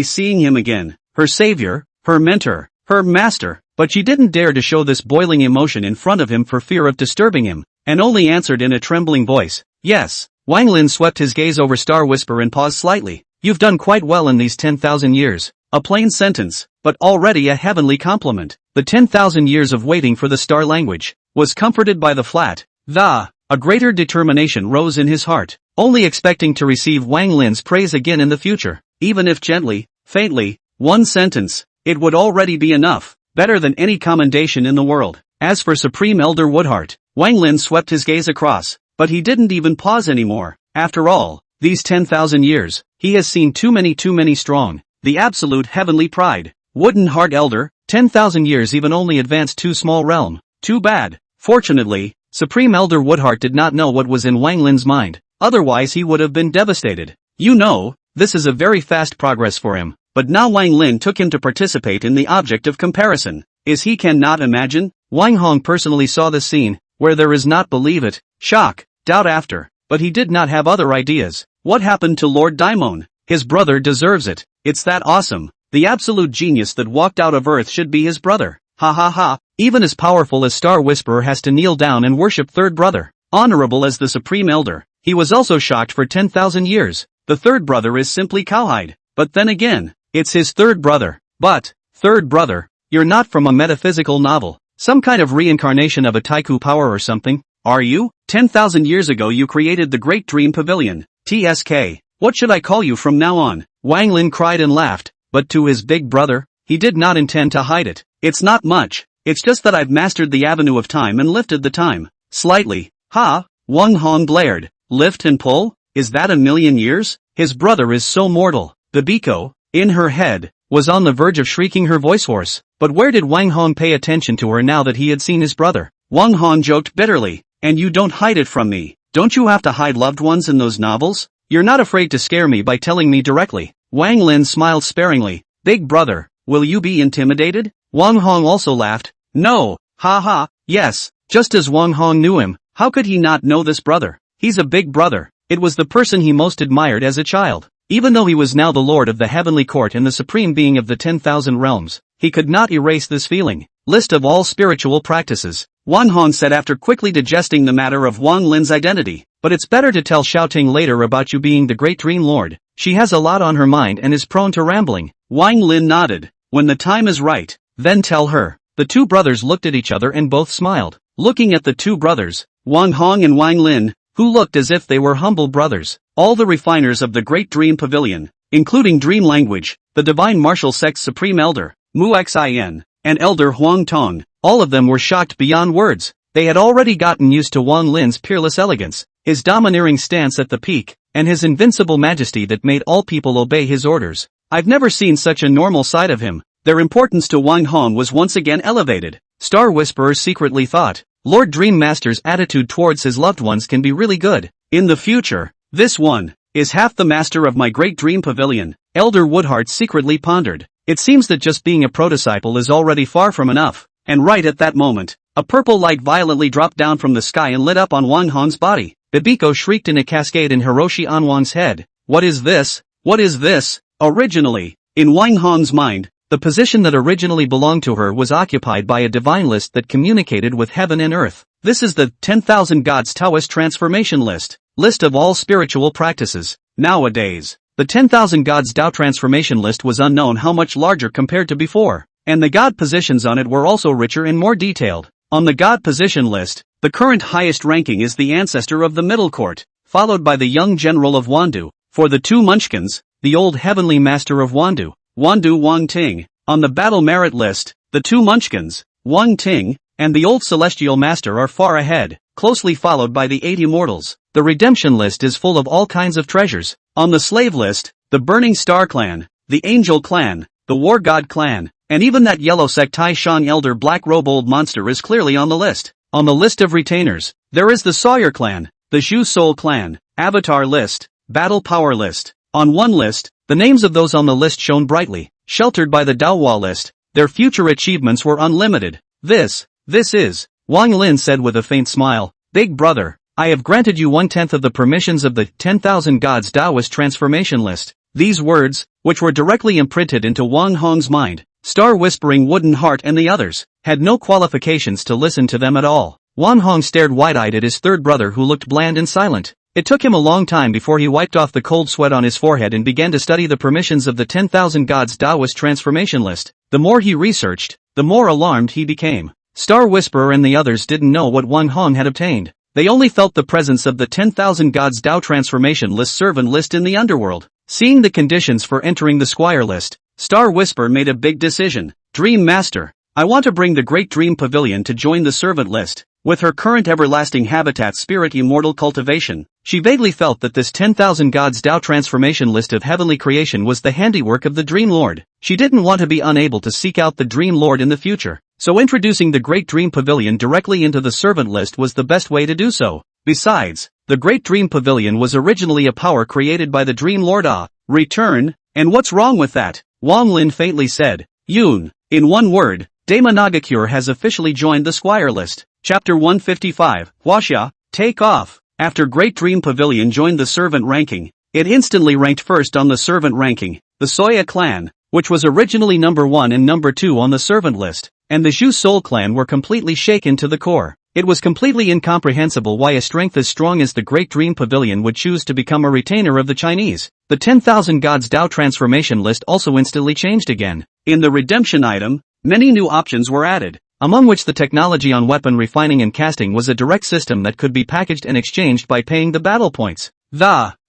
seeing him again. Her savior, her mentor, her master. But she didn't dare to show this boiling emotion in front of him for fear of disturbing him, and only answered in a trembling voice. Yes. Wang Lin swept his gaze over Star Whisper and paused slightly. You've done quite well in these 10,000 years. A plain sentence, but already a heavenly compliment. The 10,000 years of waiting for the star language was comforted by the flat. A greater determination rose in his heart, only expecting to receive Wang Lin's praise again in the future. Even if gently, faintly, one sentence, it would already be enough, better than any commendation in the world. As for Supreme Elder Woodheart, Wang Lin swept his gaze across, but he didn't even pause anymore. After all, these 10,000 years, he has seen too many strong, the absolute heavenly pride. Wooden Heart Elder, 10,000 years even only advanced too small realm. Too bad. Fortunately, Supreme Elder Woodheart did not know what was in Wang Lin's mind, otherwise he would have been devastated. You know, this is a very fast progress for him, but now Wang Lin took him to participate in the object of comparison. Is he cannot imagine? Wang Hong personally saw this scene, where there is not believe it, shock, doubt after, but he did not have other ideas. What happened to Lord Daimon? His brother deserves it. It's that awesome. The absolute genius that walked out of Earth should be his brother. Ha ha ha. Even as powerful as Star Whisperer has to kneel down and worship third brother. Honorable as the Supreme Elder, he was also shocked for 10,000 years. The third brother is simply cowhide. But then again, it's his third brother. But, third brother, you're not from a metaphysical novel. Some kind of reincarnation of a Taiku power or something, are you? 10,000 years ago you created the Great Dream Pavilion. TSK. What should I call you from now on? Wang Lin cried and laughed, but to his big brother, he did not intend to hide it. It's not much, it's just that I've mastered the avenue of time and lifted the time. Slightly. Ha! Wang Hong blared. Lift and pull? Is that 1,000,000 years? His brother is so mortal. Bibiko, in her head, was on the verge of shrieking her voice hoarse. But where did Wang Hong pay attention to her now that he had seen his brother? Wang Hong joked bitterly. And you don't hide it from me. Don't you have to hide loved ones in those novels? You're not afraid to scare me by telling me directly. Wang Lin smiled sparingly. Big brother, will you be intimidated? Wang Hong also laughed. No, ha ha, yes, just as Wang Hong knew him, how could he not know this brother? He's a big brother. It was the person he most admired as a child. Even though he was now the lord of the heavenly court and the supreme being of the 10,000 realms, he could not erase this feeling. List of all spiritual practices. Wang Hong said after quickly digesting the matter of Wang Lin's identity. But it's better to tell Xiaoting later about you being the great dream lord. She has a lot on her mind and is prone to rambling. Wang Lin nodded. When the time is right, then tell her. The two brothers looked at each other and both smiled. Looking at the two brothers, Wang Hong and Wang Lin, who looked as if they were humble brothers, all the refiners of the Great Dream Pavilion, including Dream Language, the Divine Martial Sect's Supreme Elder, Mu Xin, and Elder Huang Tong, all of them were shocked beyond words. They had already gotten used to Wang Lin's peerless elegance, his domineering stance at the peak, and his invincible majesty that made all people obey his orders. I've never seen such a normal side of him. Their importance to Wang Hong was once again elevated. Star Whisperer secretly thought, Lord Dream Master's attitude towards his loved ones can be really good. In the future, this one is half the master of my Great Dream Pavilion. Elder Woodheart secretly pondered. It seems that just being a prototypal is already far from enough. And right at that moment, a purple light violently dropped down from the sky and lit up on Wang Hong's body. Bibiko shrieked in a cascade in Hiroshi Anwang's head. What is this? What is this? Originally, in Wang Hong's mind, the position that originally belonged to her was occupied by a divine list that communicated with heaven and earth. This is the 10,000 Gods Taoist Transformation List. List of all spiritual practices. Nowadays, the 10,000 Gods Tao Transformation List was unknown how much larger compared to before, and the God positions on it were also richer and more detailed. On the God position list, the current highest ranking is the ancestor of the middle court, followed by the young general of Wandu. For the two munchkins, the old heavenly master of Wandu, Wang Ting. On the battle merit list, the two munchkins, Wang Ting, and the old celestial master are far ahead, closely followed by the 8 immortals. The redemption list is full of all kinds of treasures. On the slave list, the Burning Star Clan, the Angel Clan, the War God Clan, and even that yellow sect Tai Shan Elder Black Robe Old Monster is clearly on the list. On the list of retainers, there is the Sawyer Clan, the Zhu Soul Clan, Avatar list, Battle Power list. On one list, the names of those on the list shone brightly, sheltered by the Daohua list. Their future achievements were unlimited. This is, Wang Lin said with a faint smile, Big brother, I have granted you 1/10 of the permissions of the 10,000 Gods Taoist Transformation List. These words, which were directly imprinted into Wang Hong's mind, Star Whispering Wooden Heart and the others, had no qualifications to listen to them at all. Wang Hong stared wide-eyed at his third brother who looked bland and silent. It took him a long time before he wiped off the cold sweat on his forehead and began to study the permissions of the 10,000 Gods Taoist transformation list. The more he researched, the more alarmed he became. Star Whisperer and the others didn't know what Wang Hong had obtained. They only felt the presence of the 10,000 Gods Tao transformation list servant list in the underworld. Seeing the conditions for entering the Squire list, Star Whisper made a big decision. Dream Master, I want to bring the Great Dream Pavilion to join the servant list. With her current everlasting habitat spirit immortal cultivation, she vaguely felt that this 10,000 Gods Tao transformation list of heavenly creation was the handiwork of the Dream Lord. She didn't want to be unable to seek out the Dream Lord in the future, so introducing the Great Dream Pavilion directly into the servant list was the best way to do so. Besides, the Great Dream Pavilion was originally a power created by the Dream Lord Return, and what's wrong with that? Wang Lin faintly said. Yoon, in one word, Dama Nagakure has officially joined the Squire list. Chapter 155, Huaxia, Take Off. After Great Dream Pavilion joined the servant ranking, it instantly ranked first on the servant ranking. The Soya clan, which was originally number 1 and number 2 on the servant list, and the Zhu Soul clan were completely shaken to the core. It was completely incomprehensible why a strength as strong as the Great Dream Pavilion would choose to become a retainer of the Chinese. The 10,000 Gods Tao transformation list also instantly changed again. In the redemption item, many new options were added, among which the technology on weapon refining and casting was a direct system that could be packaged and exchanged by paying the battle points.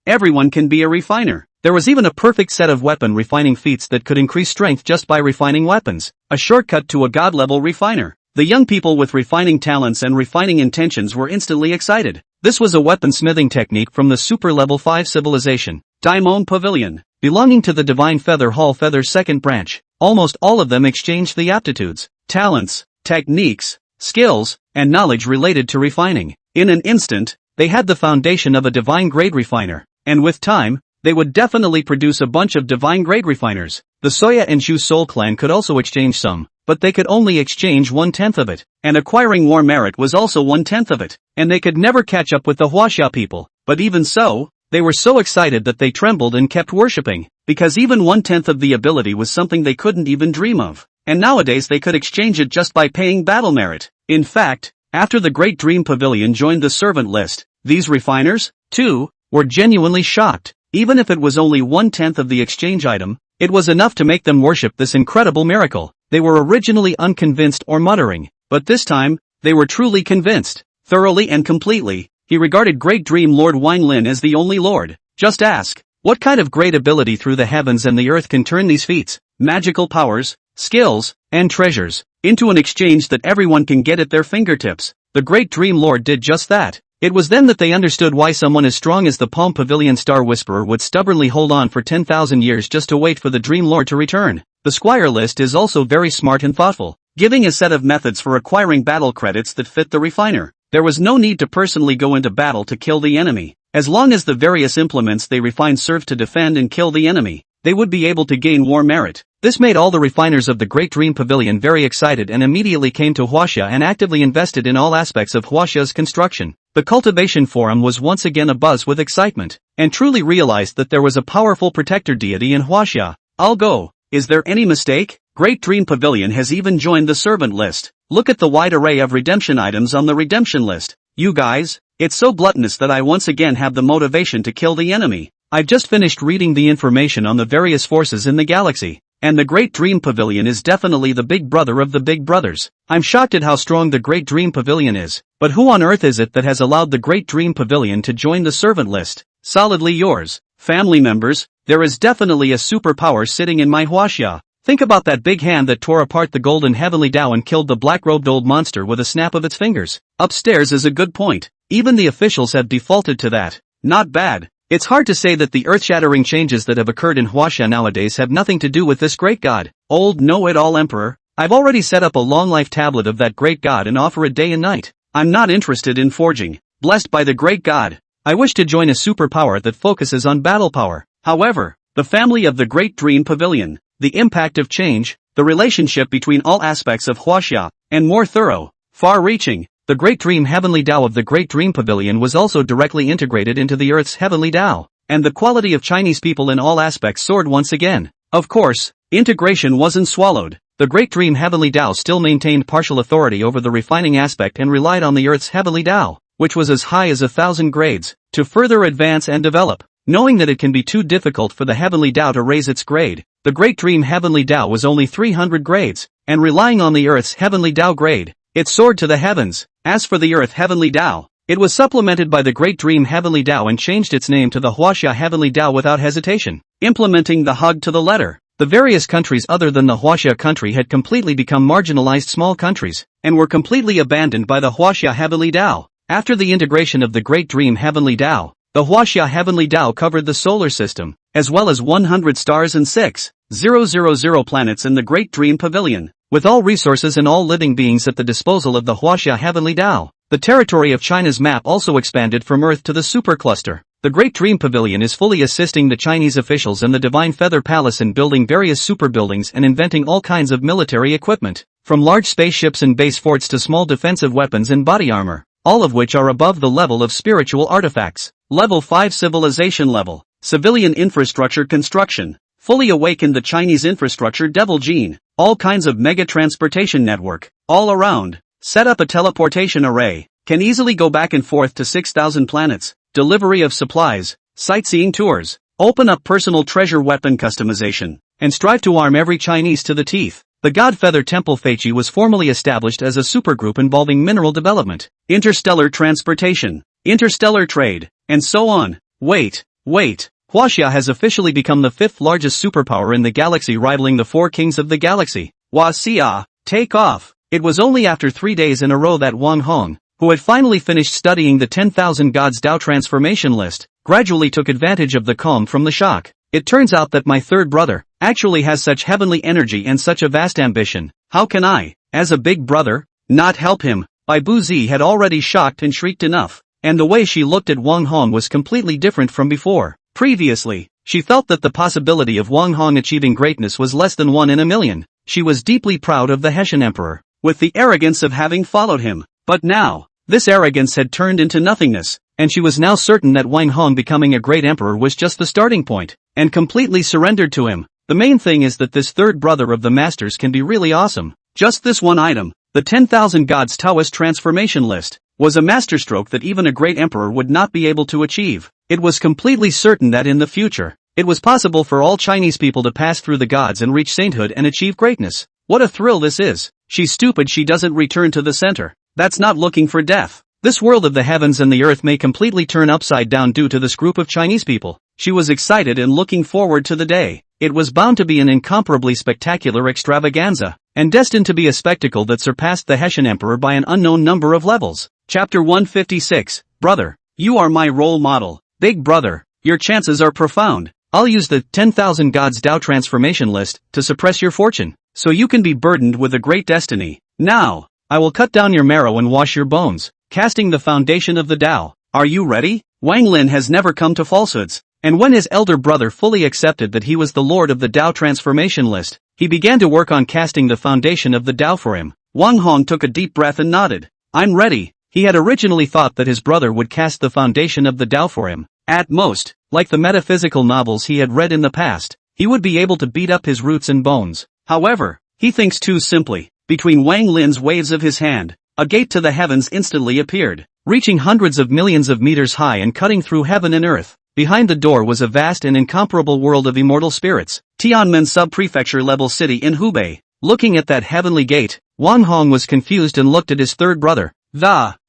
Everyone can be a refiner. There was even a perfect set of weapon refining feats that could increase strength just by refining weapons, a shortcut to a god-level refiner. The young people with refining talents and refining intentions were instantly excited. This was a weaponsmithing technique from the Super Level 5 civilization, Daimon Pavilion, belonging to the Divine Feather Hall Feather's second branch. Almost all of them exchanged the aptitudes, talents, techniques, skills, and knowledge related to refining. In an instant, they had the foundation of a divine grade refiner, and with time, they would definitely produce a bunch of divine grade refiners. The Soya and Zhu Soul clan could also exchange some, but they could only exchange 1/10 of it, and acquiring more merit was also 1/10 of it, and they could never catch up with the Huaxia people. But even so, they were so excited that they trembled and kept worshipping, because even 1/10 of the ability was something they couldn't even dream of, and nowadays they could exchange it just by paying battle merit. In fact, after the Great Dream Pavilion joined the servant list, these refiners, too, were genuinely shocked. Even if it was only 1/10 of the exchange item, it was enough to make them worship this incredible miracle. They were originally unconvinced or muttering, but this time, they were truly convinced, thoroughly and completely. He regarded Great Dream Lord Wang Lin as the only lord. Just ask, what kind of great ability through the heavens and the earth can turn these feats, magical powers, skills, and treasures, into an exchange that everyone can get at their fingertips? The Great Dream Lord did just that. It was then that they understood why someone as strong as the Palm Pavilion Star Whisperer would stubbornly hold on for 10,000 years just to wait for the Dream Lord to return. The Squire list is also very smart and thoughtful, giving a set of methods for acquiring battle credits that fit the refiner. There was no need to personally go into battle to kill the enemy. As long as the various implements they refined served to defend and kill the enemy, they would be able to gain war merit. This made all the refiners of the Great Dream Pavilion very excited and immediately came to Huaxia and actively invested in all aspects of Huaxia's construction. The Cultivation Forum was once again abuzz with excitement, and truly realized that there was a powerful protector deity in Huaxia. I'll go. Is there any mistake? Great Dream Pavilion has even joined the servant list. Look at the wide array of redemption items on the redemption list. You guys, it's so gluttonous that I once again have the motivation to kill the enemy. I've just finished reading the information on the various forces in the galaxy, and the Great Dream Pavilion is definitely the big brother of the big brothers. I'm shocked at how strong the Great Dream Pavilion is, but who on earth is it that has allowed the Great Dream Pavilion to join the servant list? Solidly yours, family members. There is definitely a superpower sitting in my Huaxia. Think about that big hand that tore apart the golden heavenly Tao and killed the black-robed old monster with a snap of its fingers. Upstairs is a good point. Even the officials have defaulted to that. Not bad. It's hard to say that the earth-shattering changes that have occurred in Huaxia nowadays have nothing to do with this great god. Old know-it-all emperor, I've already set up a long-life tablet of that great god and offer it day and night. I'm not interested in forging. Blessed by the great god, I wish to join a superpower that focuses on battle power. However, the family of the Great Dream Pavilion, the impact of change, the relationship between all aspects of Huaxia, and more thorough, far-reaching, the Great Dream Heavenly Tao of the Great Dream Pavilion was also directly integrated into the Earth's Heavenly Tao, and the quality of Chinese people in all aspects soared once again. Of course, integration wasn't swallowed. The Great Dream Heavenly Tao still maintained partial authority over the refining aspect and relied on the Earth's Heavenly Tao. which was as high as 1,000 grades, to further advance and develop. Knowing that it can be too difficult for the Heavenly Tao to raise its grade, the Great Dream Heavenly Tao was only 300 grades, and relying on the Earth's Heavenly Tao grade, it soared to the heavens. As for the Earth Heavenly Tao, it was supplemented by the Great Dream Heavenly Tao and changed its name to the Huaxia Heavenly Tao without hesitation, implementing the hug to the letter. The various countries other than the Huaxia country had completely become marginalized small countries, and were completely abandoned by the Huaxia Heavenly Tao. After the integration of the Great Dream Heavenly Tao, the Huaxia Heavenly Tao covered the solar system, as well as 100 stars and 6,000 planets in the Great Dream Pavilion, with all resources and all living beings at the disposal of the Huaxia Heavenly Tao. The territory of China's map also expanded from Earth to the supercluster. The Great Dream Pavilion is fully assisting the Chinese officials and the Divine Feather Palace in building various super buildings and inventing all kinds of military equipment, from large spaceships and base forts to small defensive weapons and body armor, all of which are above the level of spiritual artifacts. Level 5 Civilization Level. Civilian Infrastructure Construction. Fully awakened the Chinese infrastructure Devil Gene. All kinds of mega transportation network. All around. Set up a teleportation array. Can easily go back and forth to 6,000 planets. Delivery of supplies. Sightseeing tours. Open up personal treasure weapon customization. And strive to arm every Chinese to the teeth. The Godfeather Temple Feiqi was formally established as a supergroup involving mineral development, interstellar transportation, interstellar trade, and so on. Wait. Huaxia has officially become the 5th largest superpower in the galaxy, rivaling the 4 kings of the galaxy. Huaxia, take off. It was only after 3 days in a row that Wang Hong, who had finally finished studying the 10,000 Gods Tao transformation list, gradually took advantage of the calm from the shock. It turns out that my third brother actually has such heavenly energy and such a vast ambition. How can I, as a big brother, not help him? Bai Buzi had already shocked and shrieked enough, and the way she looked at Wang Hong was completely different from before. Previously, she felt that the possibility of Wang Hong achieving greatness was less than 1 in a million. She was deeply proud of the Hessian emperor, with the arrogance of having followed him. But now, this arrogance had turned into nothingness, and she was now certain that Wang Hong becoming a great emperor was just the starting point, and completely surrendered to him. The main thing is that this third brother of the masters can be really awesome. Just this one item, the 10,000 Gods Taoist transformation list, was a masterstroke that even a great emperor would not be able to achieve. It was completely certain that in the future, it was possible for all Chinese people to pass through the gods and reach sainthood and achieve greatness. What a thrill this is. She's stupid she doesn't return to the center. That's not looking for death. This world of the heavens and the earth may completely turn upside down due to this group of Chinese people. She was excited and looking forward to the day. It was bound to be an incomparably spectacular extravaganza, and destined to be a spectacle that surpassed the Hessian emperor by an unknown number of levels. Chapter 156. Brother, you are my role model. Big brother, your chances are profound. I'll use the 10,000 Gods Tao transformation list to suppress your fortune, so you can be burdened with a great destiny. Now, I will cut down your marrow and wash your bones, casting the foundation of the Tao. Are you ready? Wang Lin has never come to falsehoods, and when his elder brother fully accepted that he was the lord of the Tao transformation list, he began to work on casting the foundation of the Tao for him. Wang Hong took a deep breath and nodded. I'm ready. He had originally thought that his brother would cast the foundation of the Tao for him. At most, like the metaphysical novels he had read in the past, he would be able to beat up his roots and bones. However, he thinks too simply. Between Wang Lin's waves of his hand, a gate to the heavens instantly appeared, reaching hundreds of millions of meters high and cutting through heaven and earth. Behind the door was a vast and incomparable world of immortal spirits. Tianmen Sub-Prefecture level city in Hubei. Looking at that heavenly gate, Wang Hong was confused and looked at his third brother.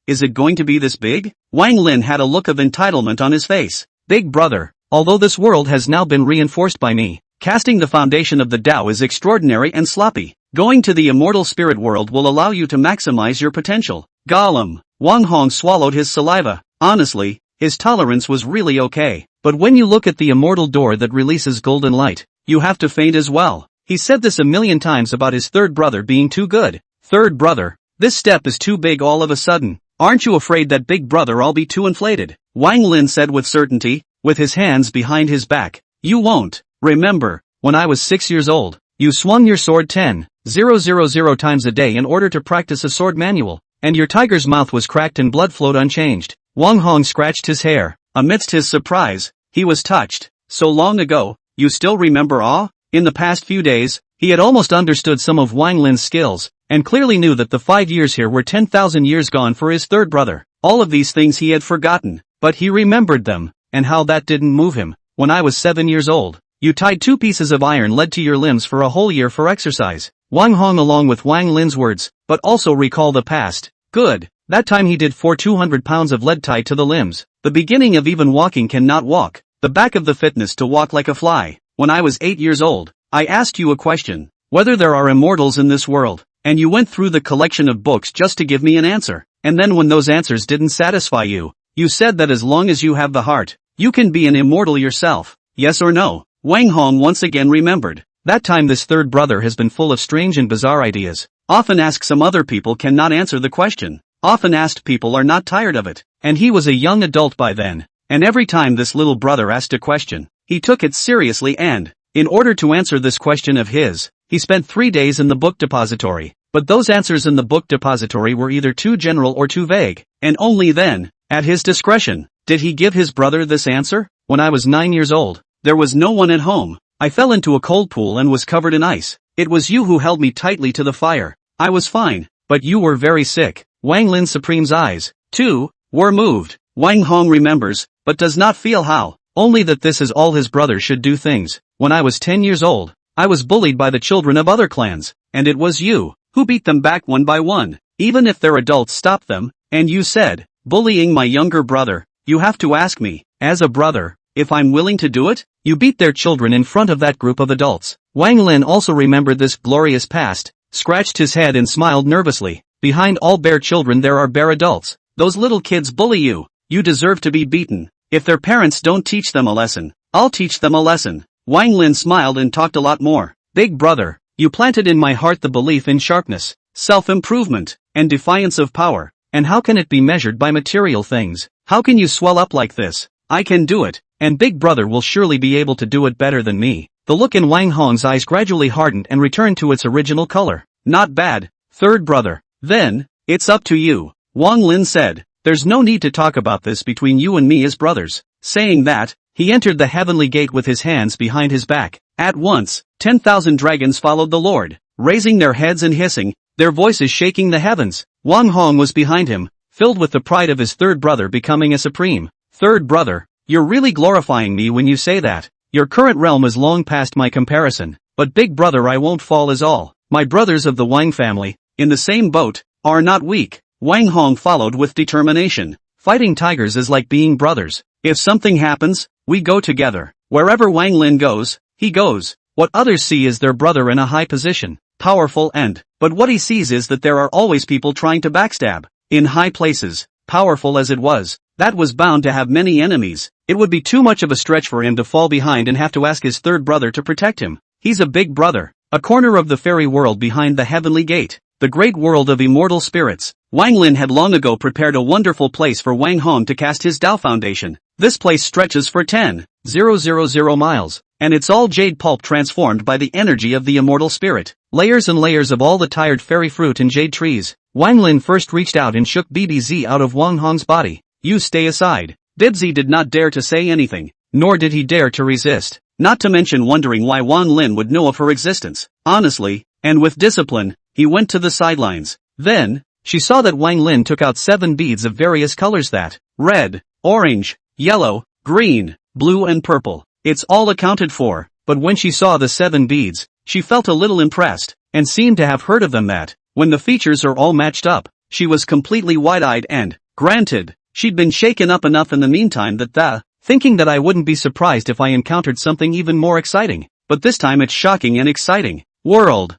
Is it going to be this big? Wang Lin had a look of entitlement on his face. Big brother, although this world has now been reinforced by me, casting the foundation of the Tao is extraordinary and sloppy. Going to the immortal spirit world will allow you to maximize your potential. Gollum. Wang Hong swallowed his saliva. Honestly, his tolerance was really okay. But when you look at the immortal door that releases golden light, you have to faint as well. He said this a million times about his third brother being too good. Third brother, this step is too big all of a sudden. Aren't you afraid that big brother I'll be too inflated? Wang Lin said with certainty, with his hands behind his back. You won't. Remember, when I was 6 years old, you swung your sword 10,000 times a day in order to practice a sword manual, and your tiger's mouth was cracked and blood flowed unchanged. Wang Hong scratched his hair. Amidst his surprise, he was touched. So long ago, you still remember awe? In the past few days, he had almost understood some of Wang Lin's skills, and clearly knew that the 5 years here were 10,000 years gone for his third brother. All of these things he had forgotten, but he remembered them, and how that didn't move him. When I was 7 years old, you tied 2 pieces of iron lead to your limbs for a whole year for exercise. Wang Hong along with Wang Lin's words, but also recall the past. Good. That time he did 200 pounds of lead tied to the limbs. The beginning of even walking cannot walk. The back of the fitness to walk like a fly. When I was 8 years old, I asked you a question. Whether there are immortals in this world. And you went through the collection of books just to give me an answer. And then when those answers didn't satisfy you, you said that as long as you have the heart, you can be an immortal yourself. Yes or no? Wang Hong once again remembered. That time this third brother has been full of strange and bizarre ideas. Often asked some other people cannot answer the question. Often asked people are not tired of it. And he was a young adult by then. And every time this little brother asked a question, he took it seriously and, in order to answer this question of his, he spent 3 days in the book depository. But those answers in the book depository were either too general or too vague. And only then, at his discretion, did he give his brother this answer. When I was 9 years old, there was no one at home. I fell into a cold pool and was covered in ice. It was you who held me tightly to the fire. I was fine, but you were very sick. Wang Lin Supreme's eyes, too, were moved. Wang Hong remembers, but does not feel how. Only that this is all his brother should do things. When I was 10 years old, I was bullied by the children of other clans, and it was you who beat them back one by one, even if their adults stopped them, and you said, bullying my younger brother, you have to ask me, as a brother, if I'm willing to do it? You beat their children in front of that group of adults. Wang Lin also remembered this glorious past, scratched his head and smiled nervously. Behind all bear children there are bear adults. Those little kids bully you. You deserve to be beaten. If their parents don't teach them a lesson, I'll teach them a lesson. Wang Lin smiled and talked a lot more. Big brother, you planted in my heart the belief in sharpness, self-improvement, and defiance of power. And how can it be measured by material things? How can you swell up like this? I can do it, and big brother will surely be able to do it better than me. The look in Wang Hong's eyes gradually hardened and returned to its original color. Not bad, third brother. Then, it's up to you. Wang Lin said, there's no need to talk about this between you and me as brothers. Saying that, he entered the heavenly gate with his hands behind his back. At once, 10,000 dragons followed the Lord, raising their heads and hissing, their voices shaking the heavens. Wang Hong was behind him, filled with the pride of his third brother becoming a supreme. Third brother, you're really glorifying me when you say that. Your current realm is long past my comparison, but big brother I won't fall as all. My brothers of the Wang family, in the same boat, are not weak. Wang Hong followed with determination. Fighting tigers is like being brothers. If something happens, we go together. Wherever Wang Lin goes, he goes. What others see is their brother in a high position, powerful but what he sees is that there are always people trying to backstab. In high places, powerful as it was, that was bound to have many enemies. It would be too much of a stretch for him to fall behind and have to ask his third brother to protect him. He's a big brother. A corner of the fairy world behind the heavenly gate. The great world of immortal spirits. Wang Lin had long ago prepared a wonderful place for Wang Hong to cast his Tao foundation. This place stretches for 10,000 miles, and it's all jade pulp transformed by the energy of the immortal spirit. Layers and layers of all the tired fairy fruit and jade trees. Wang Lin first reached out and shook BBZ out of Wang Hong's body. You stay aside. Bibzi did not dare to say anything, nor did he dare to resist, not to mention wondering why Wang Lin would know of her existence. Honestly, and with discipline, he went to the sidelines. Then, she saw that Wang Lin took out 7 beads of various colors that, red, orange, yellow, green, blue and purple. It's all accounted for, but when she saw the 7 beads, she felt a little impressed, and seemed to have heard of them that, when the features are all matched up, she was completely wide-eyed and, granted, she'd been shaken up enough in the meantime that thinking that I wouldn't be surprised if I encountered something even more exciting, but this time it's shocking and exciting. World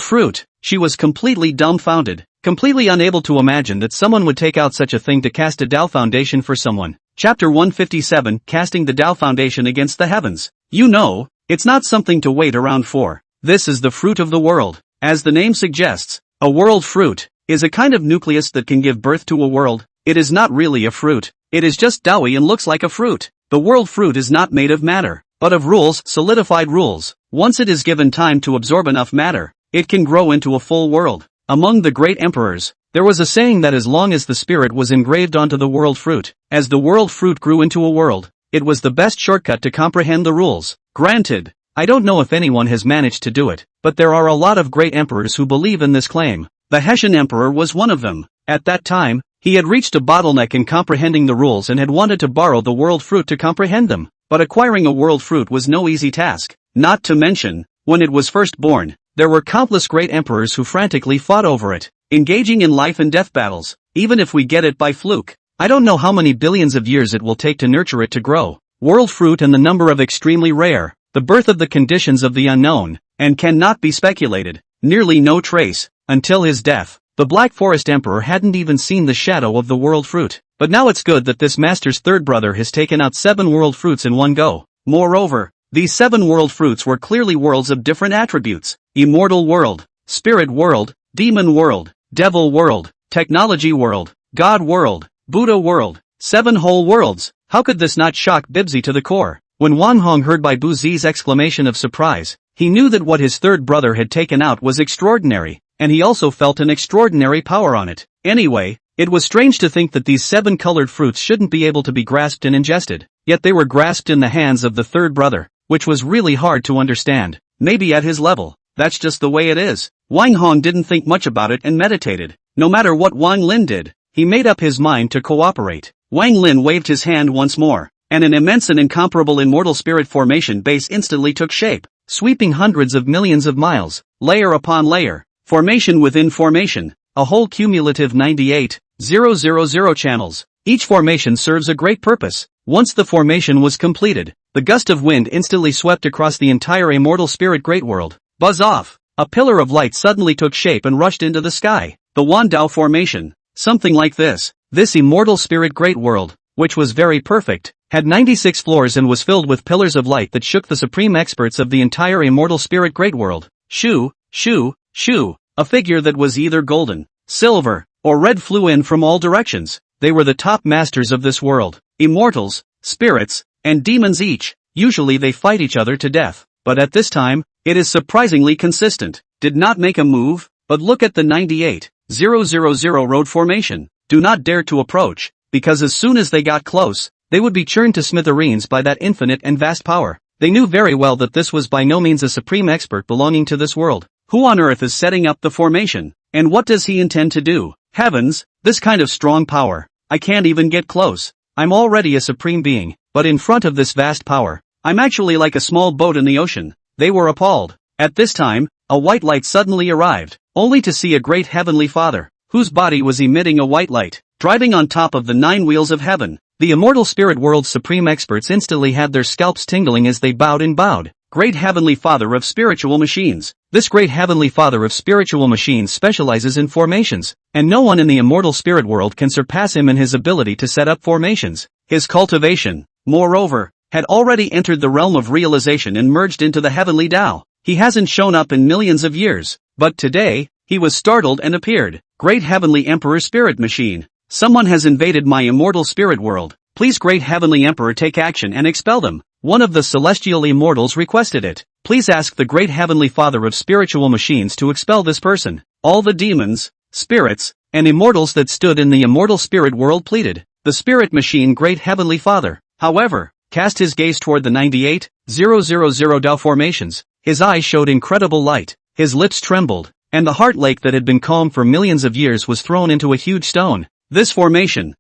fruit. She was completely dumbfounded, completely unable to imagine that someone would take out such a thing to cast a Tao foundation for someone. Chapter 157, Casting the Tao Foundation Against the Heavens. You know, it's not something to wait around for. This is the fruit of the world. As the name suggests, a world fruit is a kind of nucleus that can give birth to a world. It is not really a fruit. It is just doughy and looks like a fruit. The world fruit is not made of matter, but of rules, solidified rules. Once it is given time to absorb enough matter, it can grow into a full world. Among the great emperors, there was a saying that as long as the spirit was engraved onto the world fruit, as the world fruit grew into a world, it was the best shortcut to comprehend the rules. Granted, I don't know if anyone has managed to do it, but there are a lot of great emperors who believe in this claim. The Hessian emperor was one of them. At that time, He had reached a bottleneck in comprehending the rules and had wanted to borrow the world fruit to comprehend them. But acquiring a world fruit was no easy task. Not to mention, when it was first born, there were countless great emperors who frantically fought over it, engaging in life and death battles. Even if we get it by fluke, I don't know how many billions of years it will take to nurture it to grow. World fruit and the number of extremely rare, the birth of the conditions of the unknown, and cannot be speculated. Nearly no trace, until his death. The Black Forest Emperor hadn't even seen the shadow of the world fruit. But now it's good that this master's third brother has taken out 7 world fruits in one go. Moreover, these 7 world fruits were clearly worlds of different attributes. Immortal world, spirit world, demon world, devil world, technology world, God world, Buddha world. 7 whole worlds. How could this not shock Bibsy to the core? When Wang Hong heard Bai Buzi's exclamation of surprise, he knew that what his third brother had taken out was extraordinary, and he also felt an extraordinary power on it. Anyway, it was strange to think that these 7 colored fruits shouldn't be able to be grasped and ingested, yet they were grasped in the hands of the third brother, which was really hard to understand. Maybe at his level, that's just the way it is. Wang Hong didn't think much about it and meditated. No matter what Wang Lin did, he made up his mind to cooperate. Wang Lin waved his hand once more, and an immense and incomparable immortal spirit formation base instantly took shape, sweeping hundreds of millions of miles, layer upon layer, formation within formation, a whole cumulative 98,000 channels. Each formation serves a great purpose. Once the formation was completed, the gust of wind instantly swept across the entire immortal spirit great world. Buzz off! A pillar of light suddenly took shape and rushed into the sky. The Wandao formation. Something like this. This immortal spirit great world, which was very perfect, had 96 floors and was filled with pillars of light that shook the supreme experts of the entire immortal spirit great world. Shoo, shoo, shoo. A figure that was either golden, silver, or red flew in from all directions. They were the top masters of this world. Immortals, spirits, and demons each. Usually they fight each other to death. But at this time, it is surprisingly consistent. Did not make a move, but look at the 98,000 road formation. Do not dare to approach, because as soon as they got close, they would be churned to smithereens by that infinite and vast power. They knew very well that this was by no means a supreme expert belonging to this world. Who on earth is setting up the formation? And what does he intend to do? Heavens, this kind of strong power. I can't even get close. I'm already a supreme being, but in front of this vast power, I'm actually like a small boat in the ocean. They were appalled. At this time, a white light suddenly arrived, only to see a great heavenly father, whose body was emitting a white light, driving on top of the 9 wheels of heaven. The immortal spirit world's supreme experts instantly had their scalps tingling as they bowed and bowed. Great heavenly father of spiritual machines. This great heavenly father of spiritual machines specializes in formations, and no one in the immortal spirit world can surpass him in his ability to set up formations. His cultivation, moreover, had already entered the realm of realization and merged into the heavenly Tao. He hasn't shown up in millions of years, but today, he was startled and appeared. Great heavenly emperor spirit machine. Someone has invaded my immortal spirit world. Please great heavenly emperor take action and expel them. One of the celestial immortals requested it. Please ask the great heavenly father of spiritual machines to expel this person. All the demons, spirits, and immortals that stood in the immortal spirit world pleaded. The spirit machine great heavenly father, however, cast his gaze toward the 98,000 Tao formations. His eyes showed incredible light, his lips trembled, and the heart lake that had been calm for millions of years was thrown into a huge stone. This formation,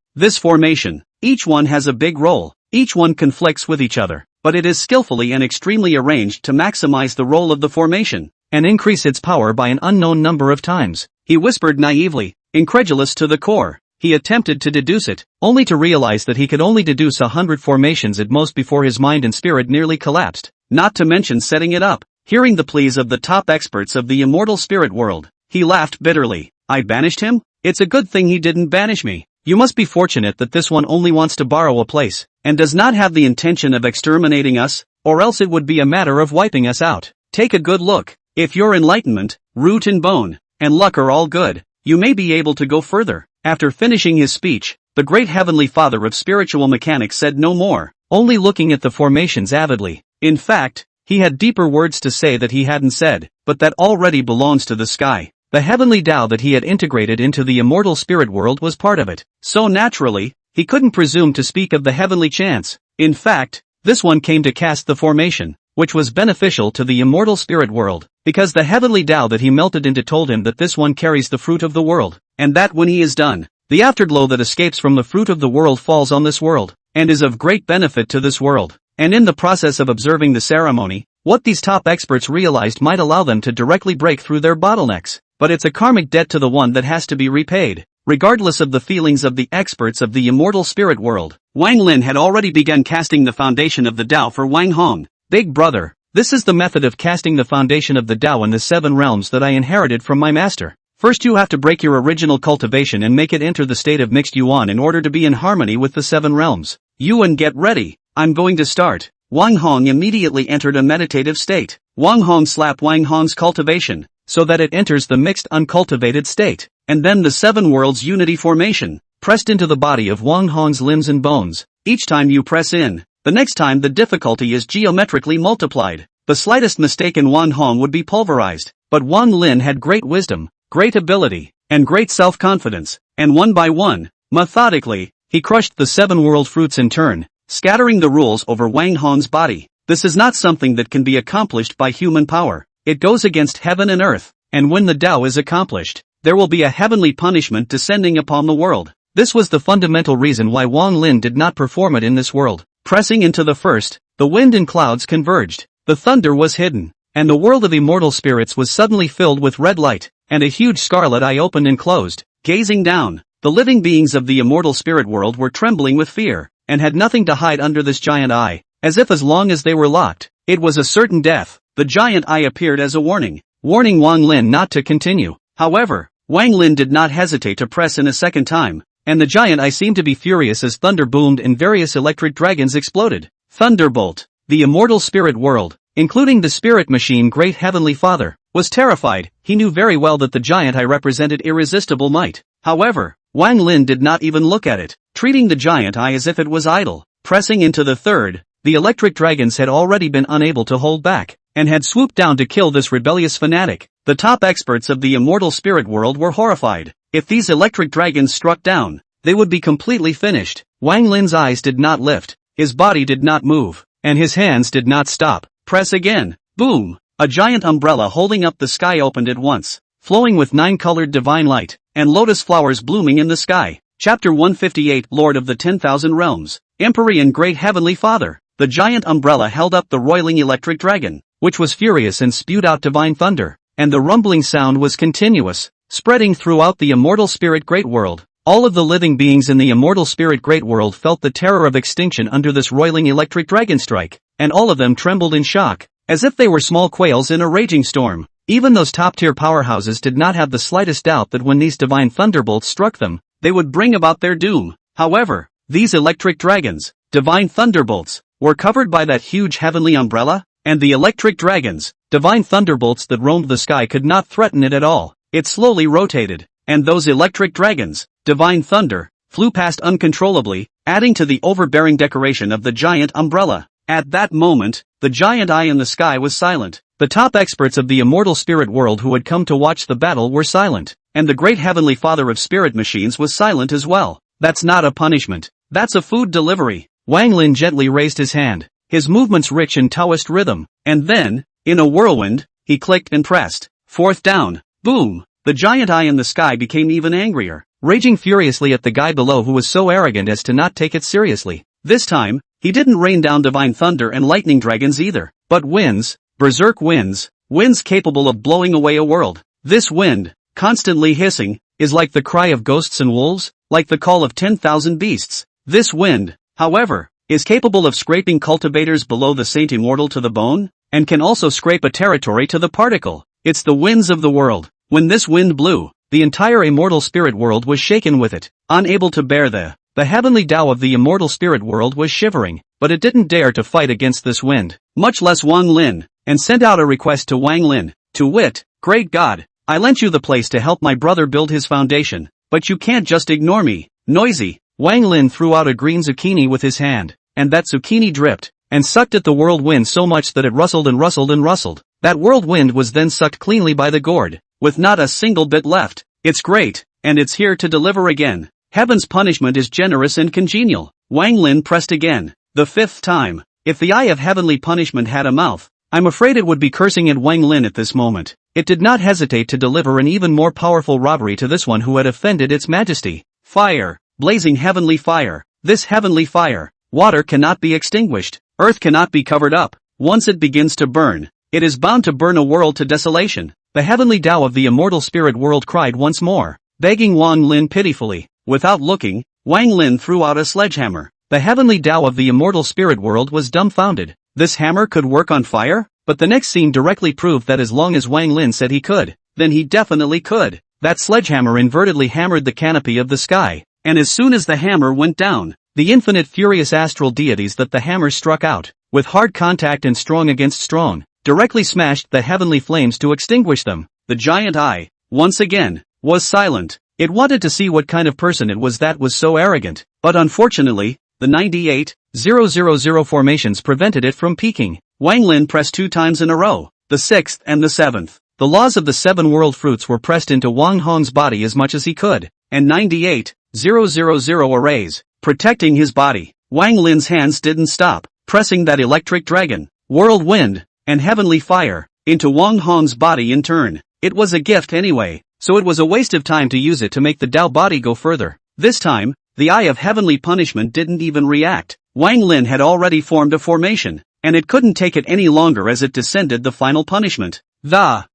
each one has a big role, each one conflicts with each other, but it is skillfully and extremely arranged to maximize the role of the formation, and increase its power by an unknown number of times. He whispered naively, incredulous to the core. He attempted to deduce it, only to realize that he could only deduce 100 formations at most before his mind and spirit nearly collapsed, not to mention setting it up. Hearing the pleas of the top experts of the immortal spirit world, he laughed bitterly. I banished him? It's a good thing he didn't banish me. You must be fortunate that this one only wants to borrow a place, and does not have the intention of exterminating us, or else it would be a matter of wiping us out. Take a good look. If your enlightenment, root and bone, and luck are all good, you may be able to go further. After finishing his speech, the great heavenly father of spiritual mechanics said no more, only looking at the formations avidly. In fact, he had deeper words to say that he hadn't said, but that already belongs to the sky. The heavenly Tao that he had integrated into the immortal spirit world was part of it. So naturally, he couldn't presume to speak of the heavenly chance. In fact, this one came to cast the formation, which was beneficial to the immortal spirit world, because the heavenly Tao that he melted into told him that this one carries the fruit of the world, and that when he is done, The afterglow that escapes from the fruit of the world falls on this world, and is of great benefit to this world. And in the process of observing the ceremony, what these top experts realized might allow them to directly break through their bottlenecks. But it's a karmic debt to the one that has to be repaid. Regardless of the feelings of the experts of the immortal spirit world, Wang Lin had already begun casting the foundation of the Tao for Wang Hong. Big brother, this is the method of casting the foundation of the Tao in the 7 realms that I inherited from my master. First you have to break your original cultivation and make it enter the state of mixed yuan in order to be in harmony with the 7 realms. Yuan, get ready, I'm going to start. Wang Hong immediately entered a meditative state. Wang Hong slapped Wang Hong's cultivation, so that it enters the mixed uncultivated state, and then the 7 worlds unity formation, pressed into the body of Wang Hong's limbs and bones. Each time you press in, the next time the difficulty is geometrically multiplied. The slightest mistake in Wang Hong would be pulverized, but Wang Lin had great wisdom, great ability, and great self-confidence, and one by one, methodically, he crushed the 7 world fruits in turn, scattering the rules over Wang Hong's body. This is not something that can be accomplished by human power. It goes against heaven and earth, and when the Tao is accomplished, there will be a heavenly punishment descending upon the world. This was the fundamental reason why Wang Lin did not perform it in this world. Pressing into the first, the wind and clouds converged, the thunder was hidden, and the world of immortal spirits was suddenly filled with red light, and a huge scarlet eye opened and closed. Gazing down, the living beings of the immortal spirit world were trembling with fear, and had nothing to hide under this giant eye, as if as long as they were locked, it was a certain death. The giant eye appeared as a warning, warning Wang Lin not to continue. However, Wang Lin did not hesitate to press in a second time, and the giant eye seemed to be furious as thunder boomed and various electric dragons exploded. Thunderbolt. The immortal spirit world, including the spirit machine Great Heavenly Father, was terrified. He knew very well that the giant eye represented irresistible might. However, Wang Lin did not even look at it, treating the giant eye as if it was idle. Pressing into the third, the electric dragons had already been unable to hold back, and had swooped down to kill this rebellious fanatic. The top experts of the immortal spirit world were horrified. If these electric dragons struck down, they would be completely finished. Wang Lin's eyes did not lift, his body did not move, and his hands did not stop. Press again. Boom! A giant umbrella holding up the sky opened at once, flowing with 9-colored divine light, and lotus flowers blooming in the sky. Chapter 158 Lord of the 10,000 Realms, Emperor and Great Heavenly Father. The giant umbrella held up the roiling electric dragon, which was furious and spewed out divine thunder, and the rumbling sound was continuous, spreading throughout the immortal spirit great world. All of the living beings in the immortal spirit great world felt the terror of extinction under this roiling electric dragon strike, and all of them trembled in shock, as if they were small quails in a raging storm. Even those top-tier powerhouses did not have the slightest doubt that when these divine thunderbolts struck them, they would bring about their doom. However, these electric dragons, divine thunderbolts, were covered by that huge heavenly umbrella, and the electric dragons, divine thunderbolts that roamed the sky could not threaten it at all. It slowly rotated, and those electric dragons, divine thunder, flew past uncontrollably, adding to the overbearing decoration of the giant umbrella. At that moment, the giant eye in the sky was silent. The top experts of the immortal spirit world who had come to watch the battle were silent, and the great heavenly father of spirit machines was silent as well. That's not a punishment. That's a food delivery. Wang Lin gently raised his hand, his movements rich in Taoist rhythm, and then, in a whirlwind, he clicked and pressed. Fourth down. Boom! The giant eye in the sky became even angrier, raging furiously at the guy below who was so arrogant as to not take it seriously. This time, he didn't rain down divine thunder and lightning dragons either, but winds, berserk winds, winds capable of blowing away a world. This wind, constantly hissing, is like the cry of ghosts and wolves, like the call of 10,000 beasts. This wind, however, is capable of scraping cultivators below the Saint Immortal to the bone, and can also scrape a territory to the particle. It's the winds of the world. When this wind blew, the entire immortal spirit world was shaken with it. Unable to bear the heavenly Tao of the immortal spirit world was shivering, but it didn't dare to fight against this wind, much less Wang Lin, and sent out a request to Wang Lin, to wit, Great God, I lent you the place to help my brother build his foundation, but you can't just ignore me. Noisy. Wang Lin threw out a green zucchini with his hand, and that zucchini dripped, and sucked at the whirlwind so much that it rustled and rustled and rustled. That whirlwind was then sucked cleanly by the gourd, with not a single bit left. It's great, and it's here to deliver again. Heaven's punishment is generous and congenial. Wang Lin pressed again, the 5th time. If the eye of heavenly punishment had a mouth, I'm afraid it would be cursing at Wang Lin at this moment. It did not hesitate to deliver an even more powerful robbery to this one who had offended its majesty. Fire. Blazing heavenly fire. This heavenly fire. Water cannot be extinguished. Earth cannot be covered up. Once it begins to burn, it is bound to burn a world to desolation. The heavenly Tao of the immortal spirit world cried once more, begging Wang Lin pitifully. Without looking, Wang Lin threw out a sledgehammer. The heavenly Tao of the immortal spirit world was dumbfounded. This hammer could work on fire? But the next scene directly proved that as long as Wang Lin said he could, then he definitely could. That sledgehammer invertedly hammered the canopy of the sky, and as soon as the hammer went down, the infinite furious astral deities that the hammer struck out, with hard contact and strong against strong, directly smashed the heavenly flames to extinguish them. The giant eye, once again, was silent. It wanted to see what kind of person it was that was so arrogant, but unfortunately, the 98,000 formations prevented it from peaking. Wang Lin pressed 2 times in a row, the 6th and the 7th. The laws of the 7 world fruits were pressed into Wang Hong's body as much as he could, and 98,000 arrays, protecting his body. Wang Lin's hands didn't stop, pressing that electric dragon, whirlwind, and heavenly fire, into Wang Hong's body in turn. It was a gift anyway, so it was a waste of time to use it to make the Tao body go further. This time, the eye of heavenly punishment didn't even react. Wang Lin had already formed a formation, and it couldn't take it any longer as it descended the final punishment.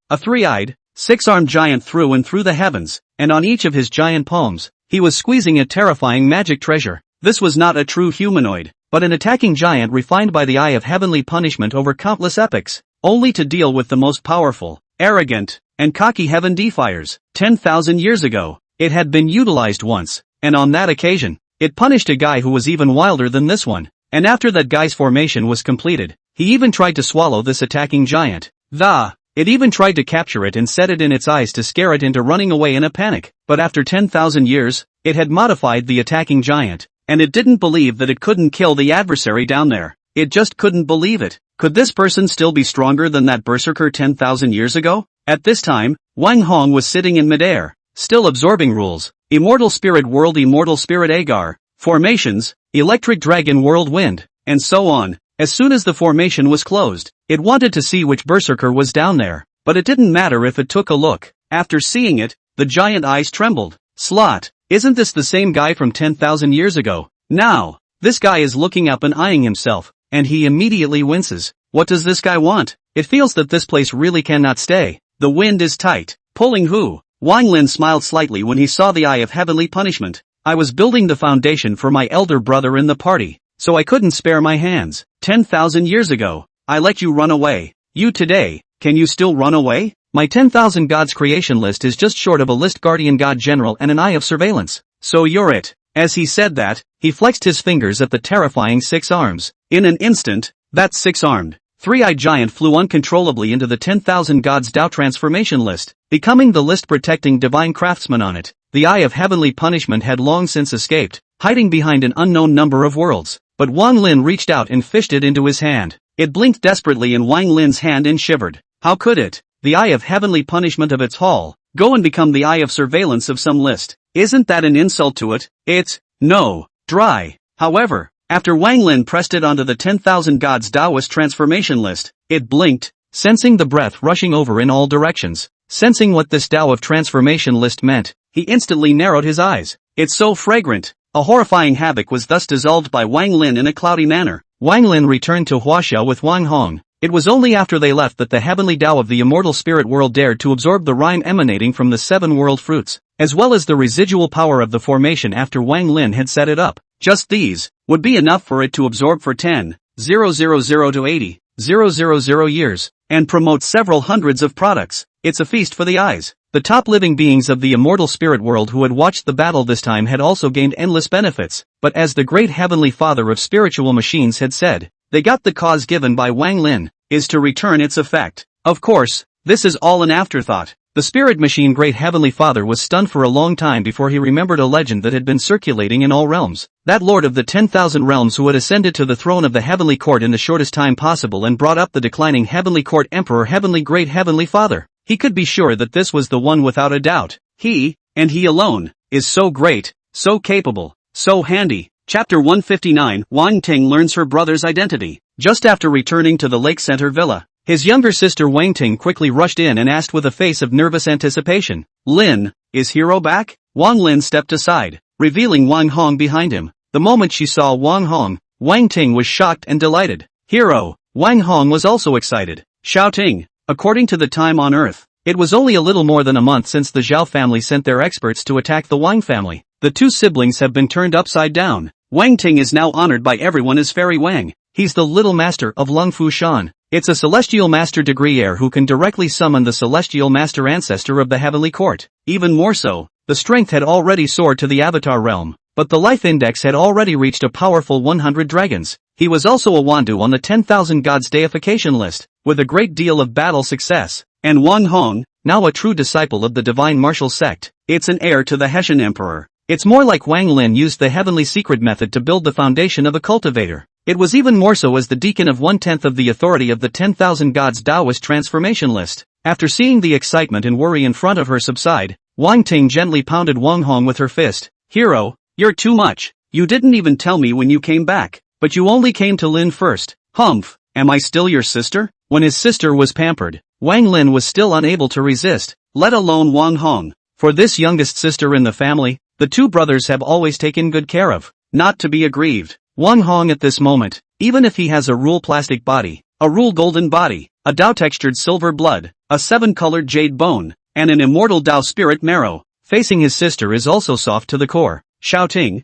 A 3-eyed, 6-armed giant through and through the heavens, and on each of his giant palms, he was squeezing a terrifying magic treasure. This was not a true humanoid, but an attacking giant refined by the eye of heavenly punishment over countless epochs, only to deal with the most powerful, arrogant, and cocky heaven defiers. 10,000 years ago, it had been utilized once, and on that occasion, it punished a guy who was even wilder than this one, and after that guy's formation was completed, he even tried to swallow this attacking giant. It even tried to capture it and set it in its eyes to scare it into running away in a panic, but after 10,000 years, it had modified the attacking giant, and it didn't believe that it couldn't kill the adversary down there. It just couldn't believe it. Could this person still be stronger than that berserker 10,000 years ago? At this time, Wang Hong was sitting in midair, still absorbing rules. Immortal Spirit World, Immortal Spirit Agar, formations, Electric Dragon Whirlwind, and so on. As soon as the formation was closed, it wanted to see which berserker was down there, but it didn't matter if it took a look. After seeing it, the giant eyes trembled. Slot, isn't this the same guy from 10,000 years ago? Now, this guy is looking up and eyeing himself, and he immediately winces. What does this guy want? It feels that this place really cannot stay. The wind is tight. Pulling who? Wang Lin smiled slightly when he saw the eye of heavenly punishment. I was building the foundation for my elder brother in the party, so I couldn't spare my hands. 10,000 years ago, I let you run away. You today, can you still run away? My 10,000 gods creation list is just short of a list guardian god general and an eye of surveillance. So you're it. As he said that, he flexed his fingers at the terrifying 6 arms. In an instant, that 6-armed, 3-eyed giant flew uncontrollably into the 10,000 gods Tao transformation list, becoming the list protecting divine craftsman on it. The eye of heavenly punishment had long since escaped, hiding behind an unknown number of worlds. But Wang Lin reached out and fished it into his hand. It blinked desperately in Wang Lin's hand and shivered. How could it, the eye of heavenly punishment of its hall, go and become the eye of surveillance of some list? Isn't that an insult to it? No, dry. However, after Wang Lin pressed it onto the 10,000 gods Taoist transformation list, it blinked, sensing the breath rushing over in all directions. Sensing what this Tao of transformation list meant, he instantly narrowed his eyes. It's so fragrant. A horrifying havoc was thus dissolved by Wang Lin in a cloudy manner. Wang Lin returned to Huaxia with Wang Hong. It was only after they left that the heavenly Tao of the immortal spirit world dared to absorb the rhyme emanating from the 7 world fruits, as well as the residual power of the formation after Wang Lin had set it up. Just these would be enough for it to absorb for 10,000 to 80,000 years, and promote several hundreds of products. It's a feast for the eyes. The top living beings of the immortal spirit world who had watched the battle this time had also gained endless benefits, but as the great heavenly father of spiritual machines had said, they got the cause given by Wang Lin, is to return its effect. Of course, this is all an afterthought. The spirit machine great heavenly father was stunned for a long time before he remembered a legend that had been circulating in all realms. That lord of the 10,000 realms who had ascended to the throne of the heavenly court in the shortest time possible and brought up the declining heavenly court emperor heavenly great heavenly father. He could be sure that this was the one without a doubt. He, and he alone, is so great, so capable, so handy. Chapter 159 Wang Ting learns her brother's identity. Just after returning to the Lake Center villa, his younger sister Wang Ting quickly rushed in and asked with a face of nervous anticipation, Lin, is Hero back? Wang Lin stepped aside. revealing Wang Hong behind him. The moment she saw Wang Hong, Wang Ting was shocked and delighted. Hero! Wang Hong was also excited, shouting. According to the time on Earth, it was only a little more than a month since the Zhao family sent their experts to attack the Wang family. The two siblings have been turned upside down. Wang Ting is now honored by everyone as Fairy Wang. He's the little master of Lung Fu Shan. It's a celestial master degree heir who can directly summon the celestial master ancestor of the heavenly court. Even more so, the strength had already soared to the avatar realm, but the life index had already reached a powerful 100 dragons. He was also a Wandu on the 10,000 gods deification list, with a great deal of battle success. And Wang Hong, now a true disciple of the divine martial sect, it's an heir to the Hessian emperor. It's more like Wang Lin used the heavenly secret method to build the foundation of a cultivator. It was even more so as the deacon of 1/10 of the authority of the 10,000 gods Taoist transformation list. After seeing the excitement and worry in front of her subside, Wang Ting gently pounded Wang Hong with her fist. Hero, you're too much. You didn't even tell me when you came back. But you only came to Lin first. Humph, am I still your sister? When his sister was pampered, Wang Lin was still unable to resist, let alone Wang Hong. For this youngest sister in the family, the two brothers have always taken good care of, not to be aggrieved. Wang Hong at this moment, even if he has a rule plastic body, a rule golden body, a Dao textured silver blood, a 7-colored jade bone, and an immortal Dao spirit marrow, facing his sister is also soft to the core, shouting,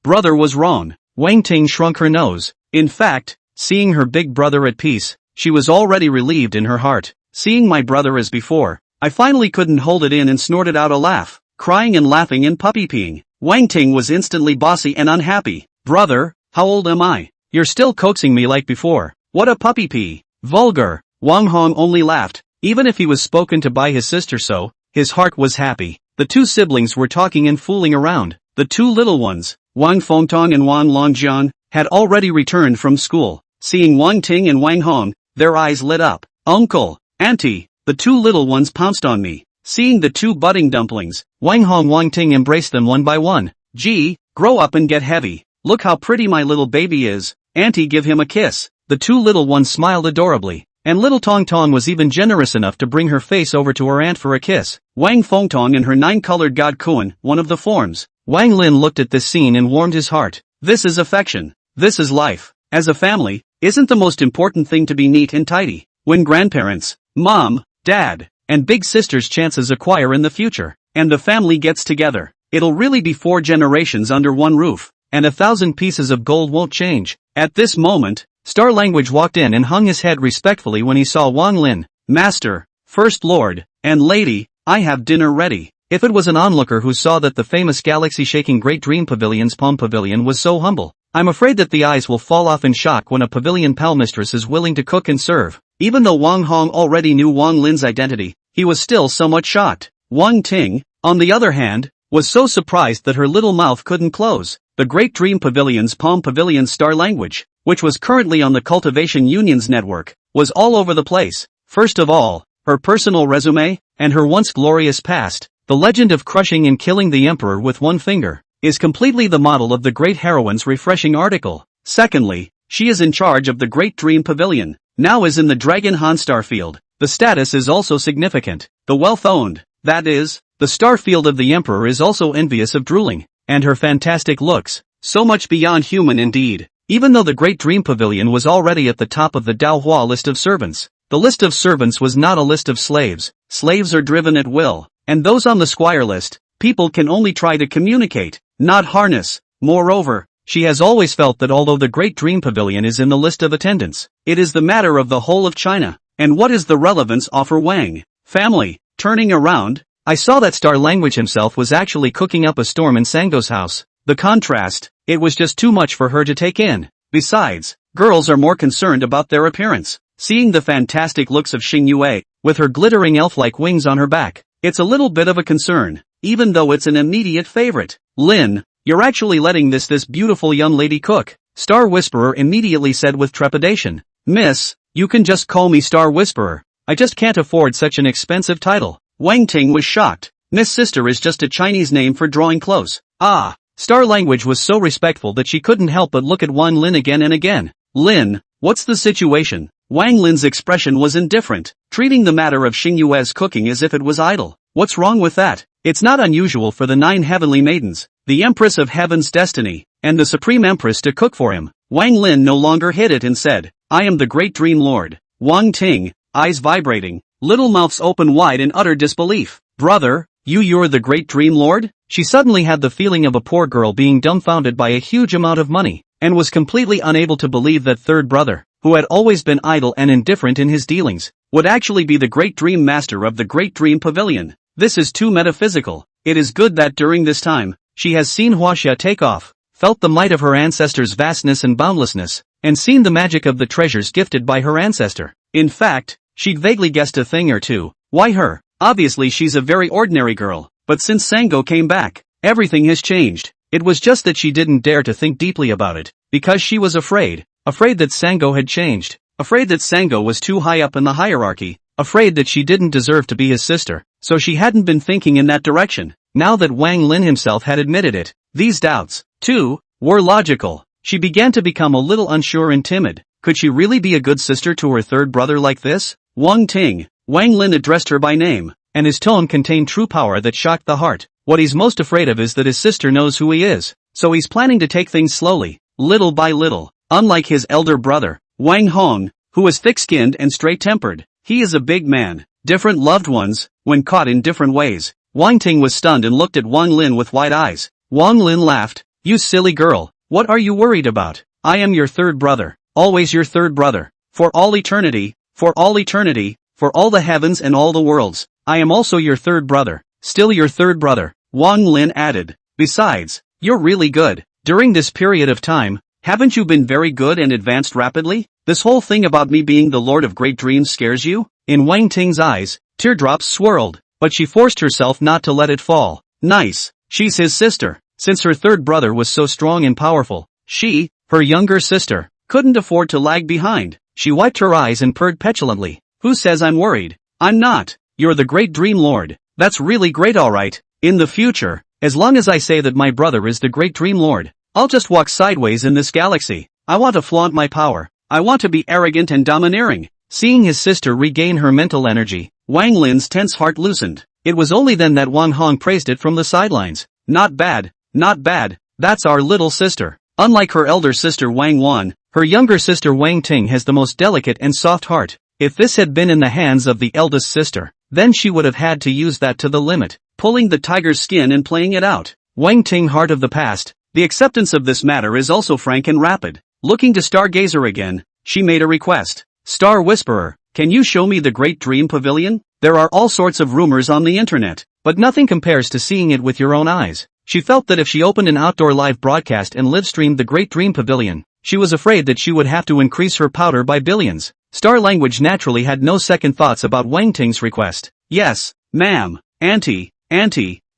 brother was wrong. Wang Ting shrunk her nose. In fact, seeing her big brother at peace, she was already relieved in her heart. Seeing my brother as before, I finally couldn't hold it in and snorted out a laugh, crying and laughing and puppy peeing. Wang Ting was instantly bossy and unhappy. Brother, how old am I? You're still coaxing me like before. What a puppy pee. Vulgar. Wang Hong only laughed. Even if he was spoken to by his sister so, his heart was happy. The two siblings were talking and fooling around. The two little ones, Wang Fengtong and Wang Longjian, had already returned from school. Seeing Wang Ting and Wang Hong, their eyes lit up. Uncle, auntie, the two little ones pounced on me. Seeing the two budding dumplings, Wang Hong Wang Ting embraced them one by one. Gee, grow up and get heavy. Look how pretty my little baby is. Auntie, give him a kiss. The two little ones smiled adorably, and little Tong Tong was even generous enough to bring her face over to her aunt for a kiss. Wang Fengtong and her 9-colored god Kuan, one of the forms. Wang Lin looked at this scene and warmed his heart. This is affection. This is life. As a family, isn't the most important thing to be neat and tidy? When grandparents, mom, dad, and big sisters chances acquire in the future, and the family gets together, it'll really be 4 generations under one roof, and 1,000 pieces of gold won't change. At this moment, Star Language walked in and hung his head respectfully when he saw Wang Lin. Master, First Lord, and Lady, I have dinner ready. If it was an onlooker who saw that the famous galaxy-shaking Great Dream Pavilion's Palm Pavilion was so humble, I'm afraid that the eyes will fall off in shock when a pavilion pal mistress is willing to cook and serve. Even though Wang Hong already knew Wang Lin's identity, he was still somewhat shocked. Wang Ting, on the other hand, was so surprised that her little mouth couldn't close. The Great Dream Pavilion's Palm Pavilion Star Language, which was currently on the Cultivation Union's network, was all over the place. First of all, her personal resume, and her once glorious past, the legend of crushing and killing the emperor with one finger, is completely the model of the great heroine's refreshing article. Secondly, she is in charge of the Great Dream Pavilion, now is in the Dragon Han Starfield. The status is also significant. The wealth owned, that is, the starfield of the emperor is also envious of drooling, and her fantastic looks, so much beyond human indeed. Even though the Great Dream Pavilion was already at the top of the Dao Hua list of servants, the list of servants was not a list of slaves. Slaves are driven at will, and those on the squire list, people can only try to communicate, not harness. Moreover, she has always felt that although the Great Dream Pavilion is in the list of attendants, it is the matter of the whole of China. And what is the relevance of her Wang family? Turning around, I saw that Star Language himself was actually cooking up a storm in Sango's house. The contrast, it was just too much for her to take in. Besides, girls are more concerned about their appearance. Seeing the fantastic looks of Xing Yue, with her glittering elf-like wings on her back, it's a little bit of a concern, even though it's an immediate favorite. Lin, you're actually letting this beautiful young lady cook, Star Whisperer immediately said with trepidation. Miss, you can just call me Star Whisperer. I just can't afford such an expensive title. Wang Ting was shocked. Miss Sister is just a Chinese name for drawing close. Ah. Star Language was so respectful that she couldn't help but look at Wang Lin again and again. Lin, what's the situation? Wang Lin's expression was indifferent, treating the matter of Xing Yue's cooking as if it was idle. What's wrong with that? It's not unusual for the 9 heavenly maidens, the Empress of Heaven's destiny, and the Supreme Empress to cook for him. Wang Lin no longer hid it and said, I am the Great Dream Lord. Wang Ting, eyes vibrating, little mouths open wide in utter disbelief. Brother, you're the Great Dream Lord? She suddenly had the feeling of a poor girl being dumbfounded by a huge amount of money, and was completely unable to believe that third brother, who had always been idle and indifferent in his dealings, would actually be the Great Dream Master of the Great Dream Pavilion. This is too metaphysical. It is good that during this time, she has seen Huaxia take off, felt the might of her ancestors' vastness and boundlessness, and seen the magic of the treasures gifted by her ancestor. In fact, she'd vaguely guessed a thing or two. Why her? Obviously she's a very ordinary girl, but since Sango came back, everything has changed. It was just that she didn't dare to think deeply about it, because she was afraid that Sango had changed, afraid that Sango was too high up in the hierarchy, afraid that she didn't deserve to be his sister, so she hadn't been thinking in that direction. Now that Wang Lin himself had admitted it, these doubts, too, were logical. She began to become a little unsure and timid. Could she really be a good sister to her third brother like this? Wang Ting. Wang Lin addressed her by name, and his tone contained true power that shocked the heart. What he's most afraid of is that his sister knows who he is, so he's planning to take things slowly, little by little. Unlike his elder brother, Wang Hong, who is thick-skinned and straight-tempered, he is a big man, different loved ones, when caught in different ways. Wang Ting was stunned and looked at Wang Lin with wide eyes. Wang Lin laughed. You silly girl, what are you worried about? I am your third brother, always your third brother, for all eternity, for all eternity, for all the heavens and all the worlds. I am also your third brother, still your third brother, Wang Lin added. Besides, you're really good. During this period of time, haven't you been very good and advanced rapidly? This whole thing about me being the Lord of Great Dreams scares you? In Wang Ting's eyes, teardrops swirled, but she forced herself not to let it fall. Nice, she's his sister. Since her third brother was so strong and powerful, she, her younger sister, couldn't afford to lag behind. She wiped her eyes and purred petulantly. Who says I'm worried? I'm not. You're the Great Dream Lord. That's really great, alright. In the future, as long as I say that my brother is the Great Dream Lord, I'll just walk sideways in this galaxy. I want to flaunt my power. I want to be arrogant and domineering. Seeing his sister regain her mental energy, Wang Lin's tense heart loosened. It was only then that Wang Hong praised it from the sidelines. Not bad, not bad, that's our little sister. Unlike her elder sister Wang Wan, her younger sister Wang Ting has the most delicate and soft heart. If this had been in the hands of the eldest sister, then she would have had to use that to the limit, pulling the tiger's skin and playing it out. Wang Ting, heart of the past, the acceptance of this matter is also frank and rapid. Looking to Stargazer again, she made a request. Star Whisperer, can you show me the Great Dream Pavilion? There are all sorts of rumors on the internet, but nothing compares to seeing it with your own eyes. She felt that if she opened an outdoor live broadcast and live-streamed the Great Dream Pavilion, she was afraid that she would have to increase her powder by billions. Star Language naturally had no second thoughts about Wang Ting's request. Yes, ma'am, auntie,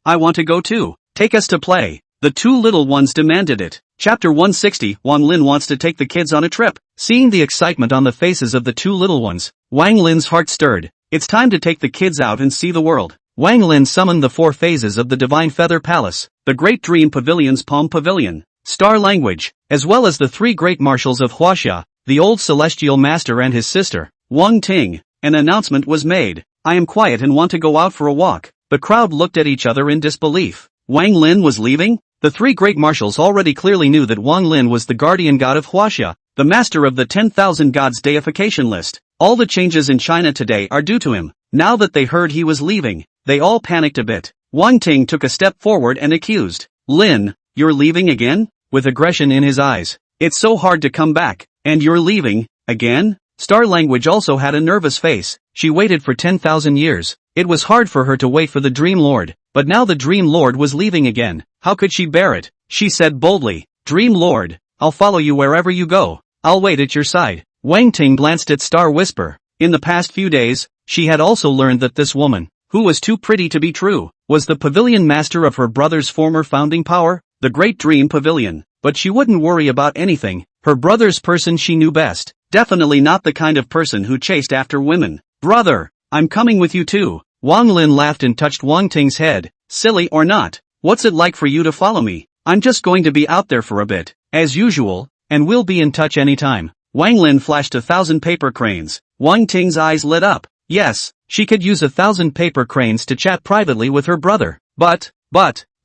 I want to go too. Take us to play. The two little ones demanded it. Chapter 160, Wang Lin wants to take the kids on a trip. Seeing the excitement on the faces of the two little ones, Wang Lin's heart stirred. It's time to take the kids out and see the world. Wang Lin summoned the four phases of the Divine Feather Palace, the Great Dream Pavilion's Palm Pavilion, Star Language, as well as the three great marshals of Huaxia, the old celestial master and his sister, Wang Ting. An announcement was made. I am quiet and want to go out for a walk. The crowd looked at each other in disbelief. Wang Lin was leaving? The three great marshals already clearly knew that Wang Lin was the guardian god of Huaxia, the master of the 10,000 gods deification list. All the changes in China today are due to him. Now that they heard he was leaving, they all panicked a bit. Wang Ting took a step forward and accused. Lin, you're leaving again? With aggression in his eyes. It's so hard to come back, and you're leaving, again? Star Language also had a nervous face. She waited for 10,000 years. It was hard for her to wait for the Dream Lord, but now the Dream Lord was leaving again. How could she bear it? She said boldly, Dream Lord, I'll follow you wherever you go. I'll wait at your side. Wang Ting glanced at Star Whisper. In the past few days, she had also learned that this woman, who was too pretty to be true, was the pavilion master of her brother's former founding power, the Great Dream Pavilion. But she wouldn't worry about anything. Her brother's person she knew best. Definitely not the kind of person who chased after women. Brother, I'm coming with you too. Wang Lin laughed and touched Wang Ting's head. Silly or not, what's it like for you to follow me? I'm just going to be out there for a bit, as usual, and we'll be in touch anytime. Wang Lin flashed 1,000 paper cranes. Wang Ting's eyes lit up. Yes, she could use 1,000 paper cranes to chat privately with her brother. But,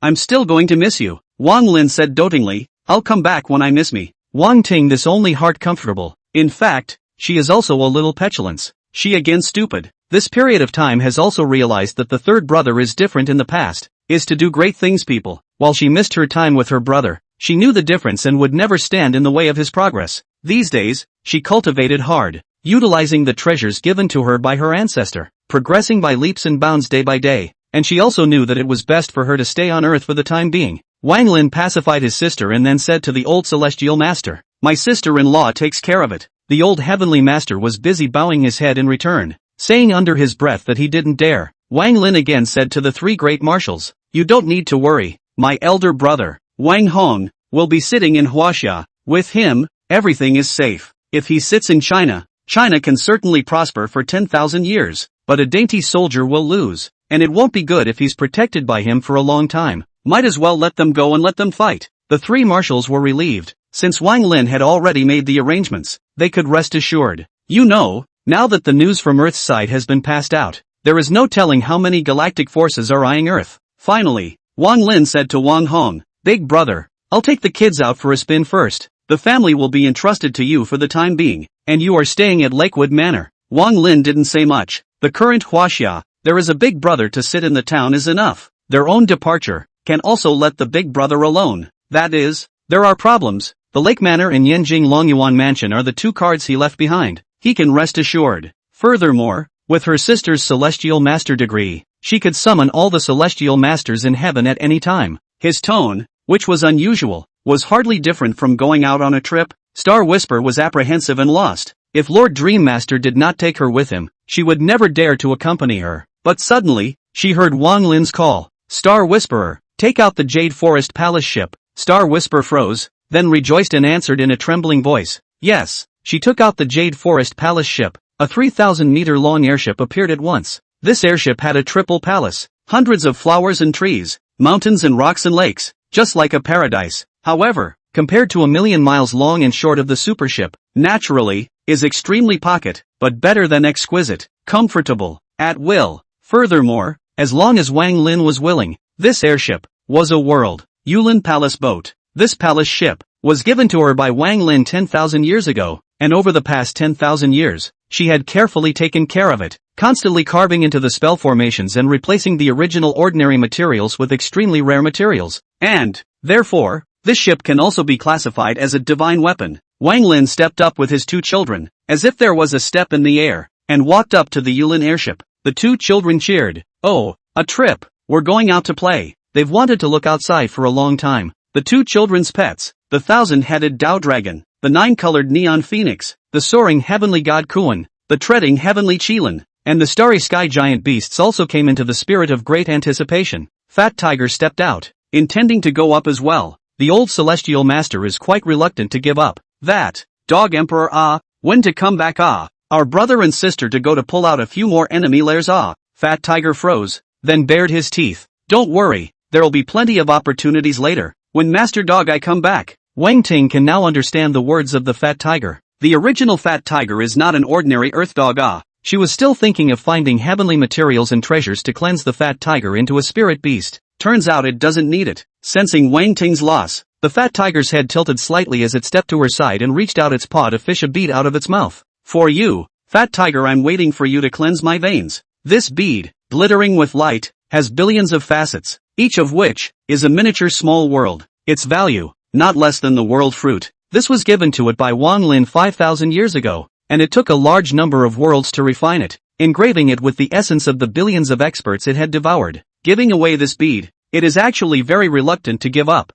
I'm still going to miss you. Wang Lin said dotingly, I'll come back when I miss me. Wang Ting this only heart comfortable. In fact, she is also a little petulant. She again stupid. This period of time has also realized that the third brother is different in the past, is to do great things people. While she missed her time with her brother, she knew the difference and would never stand in the way of his progress. These days, she cultivated hard, utilizing the treasures given to her by her ancestor, progressing by leaps and bounds day by day, and she also knew that it was best for her to stay on Earth for the time being. Wang Lin pacified his sister and then said to the old celestial master, my sister-in-law takes care of it. The old heavenly master was busy bowing his head in return, saying under his breath that he didn't dare. Wang Lin again said to the three great marshals, you don't need to worry, my elder brother, Wang Hong, will be sitting in Huaxia. With him, everything is safe. If he sits in China, China can certainly prosper for 10,000 years, but a dainty soldier will lose, and it won't be good if he's protected by him for a long time. Might as well let them go and let them fight. The three marshals were relieved. Since Wang Lin had already made the arrangements, they could rest assured. You know, now that the news from Earth's side has been passed out, there is no telling how many galactic forces are eyeing Earth. Finally, Wang Lin said to Wang Hong, big brother, I'll take the kids out for a spin first. The family will be entrusted to you for the time being, and you are staying at Lakewood Manor. Wang Lin didn't say much. The current Huaxia, there is a big brother to sit in the town is enough. Their own departure can also let the big brother alone. That is, there are problems. The Lake Manor and Yanjing Longyuan Mansion are the two cards he left behind. He can rest assured. Furthermore, with her sister's celestial master degree, she could summon all the celestial masters in heaven at any time. His tone, which was unusual, was hardly different from going out on a trip. Star Whisper was apprehensive and lost. If Lord Dream Master did not take her with him, she would never dare to accompany her. But suddenly, she heard Wang Lin's call. Star Whisperer, take out the Jade Forest Palace ship. Star Whisper froze, then rejoiced and answered in a trembling voice. Yes, she took out the Jade Forest Palace ship. A 3,000-meter-long airship appeared at once. This airship had a triple palace, hundreds of flowers and trees, mountains and rocks and lakes, just like a paradise. However, compared to 1,000,000 miles long and short of the supership, naturally, is extremely pocket, but better than exquisite, comfortable, at will. Furthermore, as long as Wang Lin was willing, this airship was a world Yulin Palace boat. This palace ship was given to her by Wang Lin 10,000 years ago, and over the past 10,000 years, she had carefully taken care of it, constantly carving into the spell formations and replacing the original ordinary materials with extremely rare materials. And, therefore, this ship can also be classified as a divine weapon. Wang Lin stepped up with his two children, as if there was a step in the air, and walked up to the Yulin airship. The two children cheered. Oh, a trip! We're going out to play. They've wanted to look outside for a long time. The two children's pets, the 1,000-headed Dao Dragon, the 9-colored Neon Phoenix, the soaring heavenly god Kuan, the treading heavenly Qilin, and the starry sky giant beasts also came into the spirit of great anticipation. Fat Tiger stepped out, intending to go up as well. The old celestial master is quite reluctant to give up. That, Dog Emperor when to come back our brother and sister to go to pull out a few more enemy lairs Fat Tiger froze, then bared his teeth. Don't worry, there'll be plenty of opportunities later. When Master Dog I come back. Wang Ting can now understand the words of the Fat Tiger. The original Fat Tiger is not an ordinary earth dog She was still thinking of finding heavenly materials and treasures to cleanse the Fat Tiger into a spirit beast. Turns out it doesn't need it. Sensing Wang Ting's loss, the Fat Tiger's head tilted slightly as it stepped to her side and reached out its paw to fish a bead out of its mouth. For you, Fat Tiger, I'm waiting for you to cleanse my veins. This bead, glittering with light, has billions of facets, each of which is a miniature small world. Its value, not less than the world fruit. This was given to it by Wang Lin 5,000 years ago, and it took a large number of worlds to refine it, engraving it with the essence of the billions of experts it had devoured. Giving away this bead, it is actually very reluctant to give up.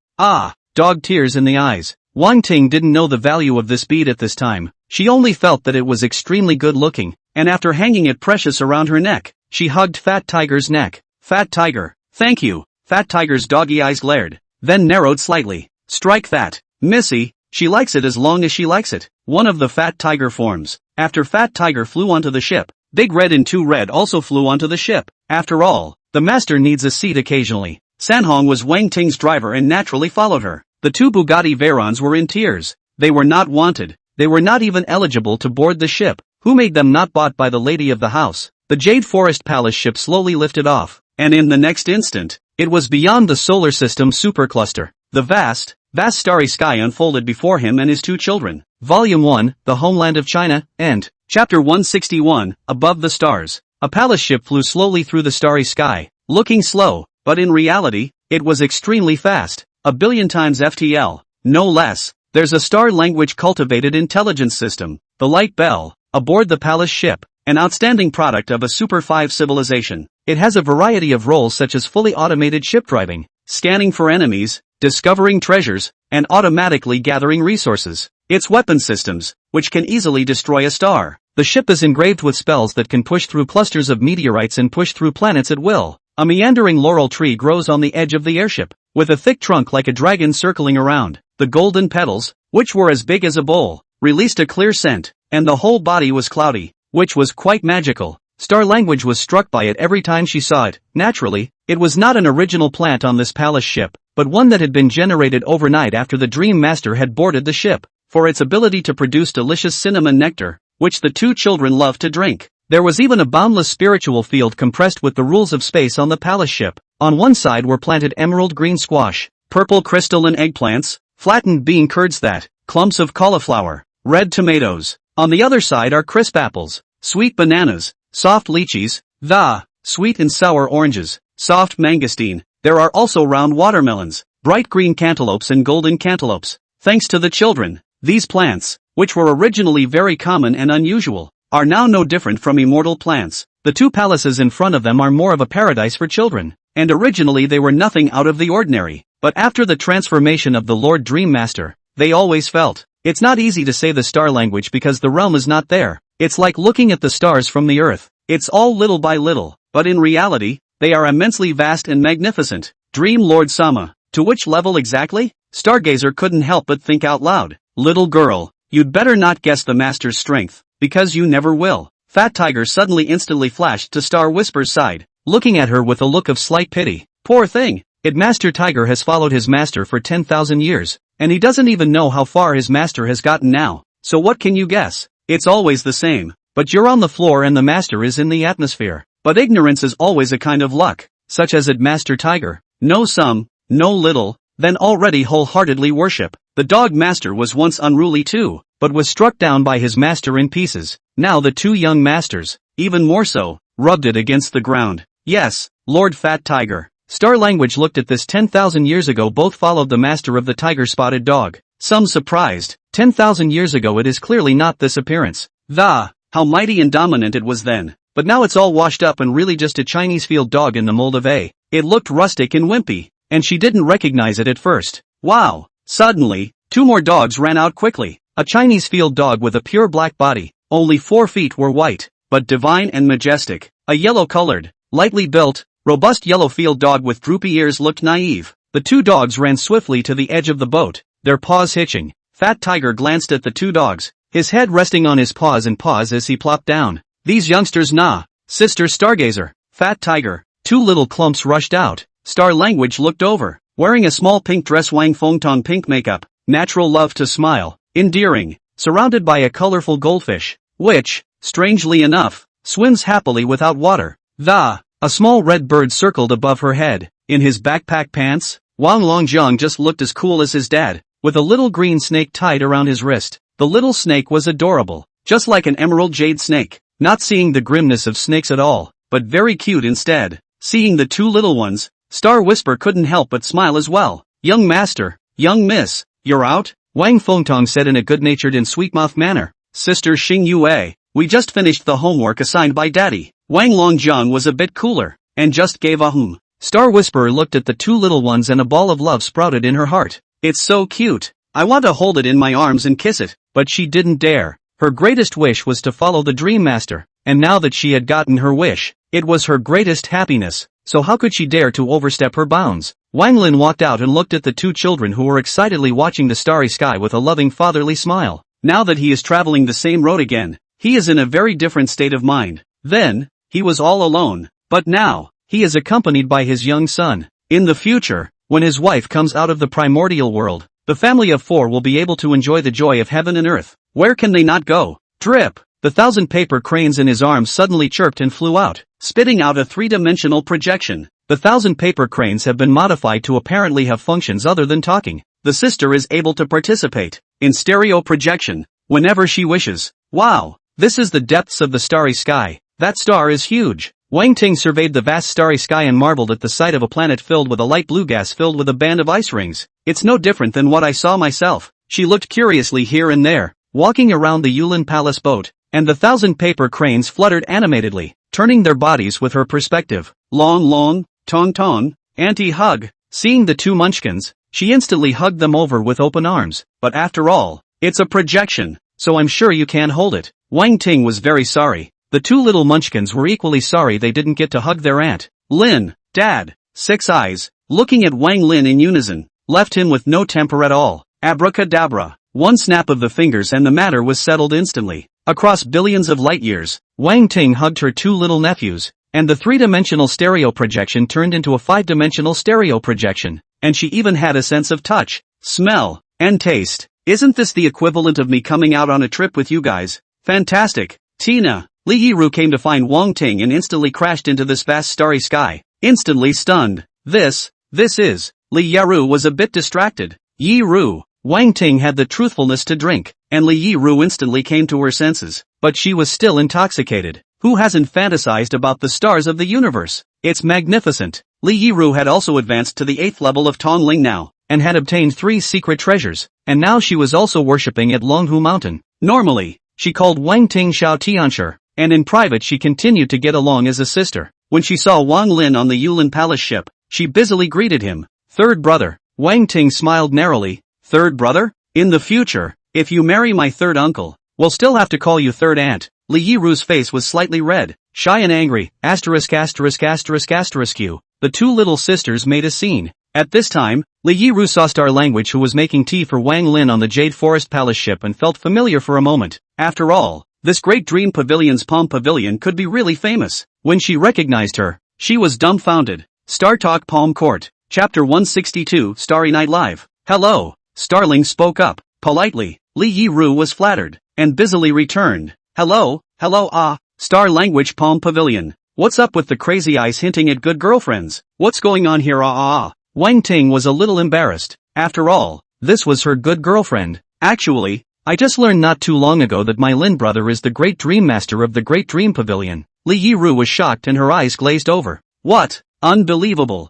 Dog tears in the eyes. Wang Ting didn't know the value of this bead at this time. She only felt that it was extremely good looking, and after hanging it precious around her neck, she hugged Fat Tiger's neck. Fat Tiger, thank you. Fat Tiger's doggy eyes glared, then narrowed slightly. Strike that, Missy, she likes it as long as she likes it. One of the Fat Tiger forms. After Fat Tiger flew onto the ship, Big Red and 2 Red also flew onto the ship. After all, the master needs a seat occasionally. Sanhong was Wang Ting's driver and naturally followed her. The 2 Bugatti Veyrons were in tears. They were not wanted. They were not even eligible to board the ship. Who made them not bought by the lady of the house? The Jade Forest Palace ship slowly lifted off, and in the next instant, it was beyond the solar system supercluster. The vast starry sky unfolded before him and his two children. Volume 1, The Homeland of China, End. Chapter 161, Above the Stars. A palace ship flew slowly through the starry sky. Looking slow, but in reality, it was extremely fast. 1 billion times FTL, no less. There's a star language cultivated intelligence system, the Light Bell, aboard the palace ship, an outstanding product of a Super 5 civilization. It has a variety of roles such as fully automated ship driving, scanning for enemies, discovering treasures, and automatically gathering resources. Its weapon systems, which can easily destroy a star. The ship is engraved with spells that can push through clusters of meteorites and push through planets at will. A meandering laurel tree grows on the edge of the airship, with a thick trunk like a dragon circling around. The golden petals, which were as big as a bowl, released a clear scent, and the whole body was cloudy, which was quite magical. Star Language was struck by it every time she saw it. Naturally, it was not an original plant on this palace ship, but one that had been generated overnight after the Dream Master had boarded the ship, for its ability to produce delicious cinnamon nectar, which the two children loved to drink. There was even a boundless spiritual field compressed with the rules of space on the palace ship. On one side were planted emerald green squash, purple crystalline eggplants, flattened bean curds that, clumps of cauliflower, red tomatoes. On the other side are crisp apples, sweet bananas, soft lychees, sweet and sour oranges, soft mangosteen. There are also round watermelons, bright green cantaloupes and golden cantaloupes. Thanks to the children, these plants, which were originally very common and unusual, are now no different from immortal plants. The two palaces in front of them are more of a paradise for children, and originally they were nothing out of the ordinary, but after the transformation of the Lord Dream Master, they always felt. It's not easy to say the star language because the realm is not there. It's like looking at the stars from the earth. It's all little by little, but in reality, they are immensely vast and magnificent. Dream Lord Sama, to which level exactly? Stargazer couldn't help but think out loud. Little girl, you'd better not guess the master's strength, because you never will. Fat Tiger suddenly instantly flashed to Star Whisper's side, looking at her with a look of slight pity. Poor thing, Master Tiger has followed his master for 10,000 years, and he doesn't even know how far his master has gotten now. So what can you guess? It's always the same, but you're on the floor and the master is in the atmosphere. But ignorance is always a kind of luck, such as Master Tiger. Know some, know little, then already wholeheartedly worship. The dog master was once unruly too, but was struck down by his master in pieces. Now the two young masters, even more so, rubbed it against the ground. Yes, Lord Fat Tiger. Star Language looked at this 10,000 years ago. Both followed the master of the tiger-spotted dog. Some surprised. 10,000 years ago it is clearly not this appearance. How mighty and dominant it was then. But now it's all washed up and really just a Chinese field dog in the mold of a. It looked rustic and wimpy, and she didn't recognize it at first. Wow! Suddenly, two more dogs ran out quickly. A Chinese field dog with a pure black body. Only 4 feet were white, but divine and majestic. A yellow-colored, lightly built, robust yellow field dog with droopy ears looked naive. The two dogs ran swiftly to the edge of the boat, their paws hitching. Fat Tiger glanced at the two dogs, his head resting on his paws as he plopped down. These youngsters Sister Stargazer, Fat Tiger. Two little clumps rushed out. Star Language looked over, wearing a small pink dress. Wang Fengtong pink makeup, natural love to smile, endearing, surrounded by a colorful goldfish, which, strangely enough, swims happily without water. A small red bird circled above her head. In his backpack pants, Wang Longjiang just looked as cool as his dad, with a little green snake tied around his wrist. The little snake was adorable, just like an emerald jade snake, not seeing the grimness of snakes at all, but very cute instead. Seeing the two little ones, Star Whisper couldn't help but smile as well. Young master, young miss, you're out? Wang Fengtong said in a good-natured and sweet-mouthed manner. Sister Xing Yue, we just finished the homework assigned by Daddy. Wang Longjiang was a bit cooler, and just gave a hum. Star Whisperer looked at the two little ones and a ball of love sprouted in her heart. It's so cute. I want to hold it in my arms and kiss it. But she didn't dare. Her greatest wish was to follow the Dream Master, and now that she had gotten her wish, it was her greatest happiness, so how could she dare to overstep her bounds? Wang Lin walked out and looked at the two children who were excitedly watching the starry sky with a loving fatherly smile. Now that he is traveling the same road again, he is in a very different state of mind. Then, he was all alone, but now, he is accompanied by his young son. In the future, when his wife comes out of the primordial world, the family of 4 will be able to enjoy the joy of heaven and earth. Where can they not go? Drip! The 1,000 paper cranes in his arms suddenly chirped and flew out. spitting out a three-dimensional projection. The 1,000 paper cranes have been modified to apparently have functions other than talking. The sister is able to participate in stereo projection whenever she wishes. Wow, this is the depths of the starry sky. That star is huge. Wang Ting surveyed the vast starry sky and marveled at the sight of a planet filled with a light blue gas filled with a band of ice rings. It's no different than what I saw myself. She looked curiously here and there, walking around the Yulin Palace boat, and the 1,000 paper cranes fluttered animatedly, turning their bodies with her perspective. Long, tong, anti-hug. Seeing the two munchkins, she instantly hugged them over with open arms. But after all, it's a projection, so I'm sure you can hold it. Wang Ting was very sorry. The two little munchkins were equally sorry they didn't get to hug their aunt. Lin, Dad, 6 eyes, looking at Wang Lin in unison, left him with no temper at all. Abracadabra. One snap of the fingers and the matter was settled instantly. Across billions of light years, Wang Ting hugged her two little nephews, and the three-dimensional stereo projection turned into a five-dimensional stereo projection, and she even had a sense of touch, smell, and taste. Isn't this the equivalent of me coming out on a trip with you guys? Fantastic. Tina. Li Yiru came to find Wang Ting and instantly crashed into this vast starry sky, instantly stunned. This is. Li Yaru was a bit distracted. Yiru. Wang Ting had the truthfulness to drink, and Li Yiru instantly came to her senses. But she was still intoxicated. Who hasn't fantasized about the stars of the universe? It's magnificent. Li Yiru had also advanced to the 8th level of Tongling now, and had obtained 3 secret treasures, and now she was also worshipping at Longhu Mountain. Normally, she called Wang Ting Xiao Tianshi, and in private she continued to get along as a sister. When she saw Wang Lin on the Yulin Palace ship, she busily greeted him. Third brother. Wang Ting smiled narrowly. Third brother? In the future, if you marry my third uncle, we'll still have to call you third aunt. Li Yiru's face was slightly red, shy and angry. *********. The two little sisters made a scene. At this time, Li Yiru saw Star Language, who was making tea for Wang Lin on the Jade Forest Palace ship, and felt familiar for a moment. After all, this great Dream Pavilion's Palm Pavilion could be really famous. When she recognized her, she was dumbfounded. Star Talk Palm Court, Chapter 162, Starry Night Live. Hello, Starling spoke up, politely. Li Yiru was flattered, and busily returned. Hello, Star Language Palm Pavilion. What's up with the crazy eyes hinting at good girlfriends? What's going on here? Wang Ting was a little embarrassed. After all, this was her good girlfriend. Actually, I just learned not too long ago that my Lin brother is the Great Dream Master of the Great Dream Pavilion. Li Yiru was shocked and her eyes glazed over. What? Unbelievable.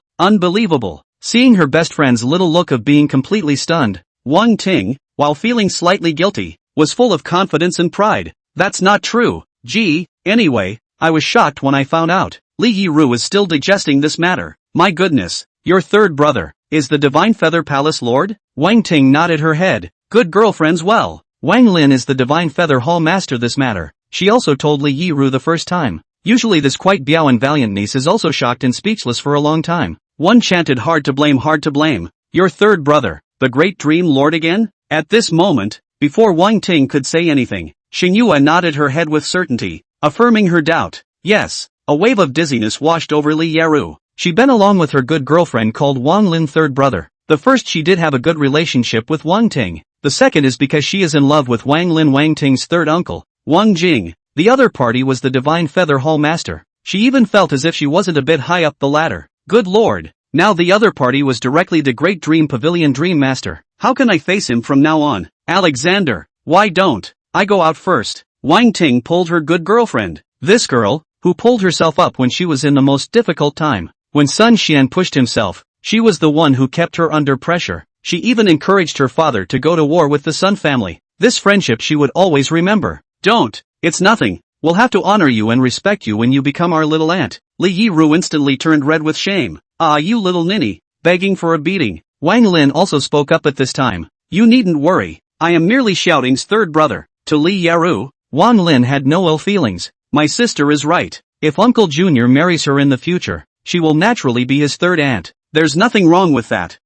Seeing her best friend's little look of being completely stunned, Wang Ting, while feeling slightly guilty, was full of confidence and pride. That's not true. Gee, anyway, I was shocked when I found out. Li Yiru is still digesting this matter. My goodness, your third brother is the Divine Feather Palace Lord? Wang Ting nodded her head. Good girlfriends. Well, Wang Lin is the Divine Feather Hall Master. This matter, she also told Li Yiru the first time. Usually this quite Biao and valiant niece is also shocked and speechless for a long time. One chanted, hard to blame. Your third brother, the Great Dream Lord again? At this moment, before Wang Ting could say anything, Shanguan nodded her head with certainty, affirming her doubt. Yes. A wave of dizziness washed over Li Yaru. She'd been along with her good girlfriend called Wang Lin, third brother. The first, she did have a good relationship with Wang Ting. The second is because she is in love with Wang Lin, Wang Ting's third uncle, Wang Jing. The other party was the Divine Feather Hall Master. She even felt as if she wasn't a bit high up the ladder. Good lord. Now the other party was directly the Great Dream Pavilion Dream Master. How can I face him from now on? Alexander, why don't I go out first? Wang Ting pulled her good girlfriend. This girl, who pulled herself up when she was in the most difficult time. When Sun Xian pushed himself, she was the one who kept her under pressure. She even encouraged her father to go to war with the Sun family. This friendship she would always remember. Don't. It's nothing. We'll have to honor you and respect you when you become our little aunt. Li Yiru instantly turned red with shame. Ah, you little ninny, begging for a beating. Wang Lin also spoke up at this time. You needn't worry. I am merely shouting's third brother. To Li Yaru, Wang Lin had no ill feelings. My sister is right. If Uncle Junior marries her in the future, she will naturally be his third aunt. There's nothing wrong with that.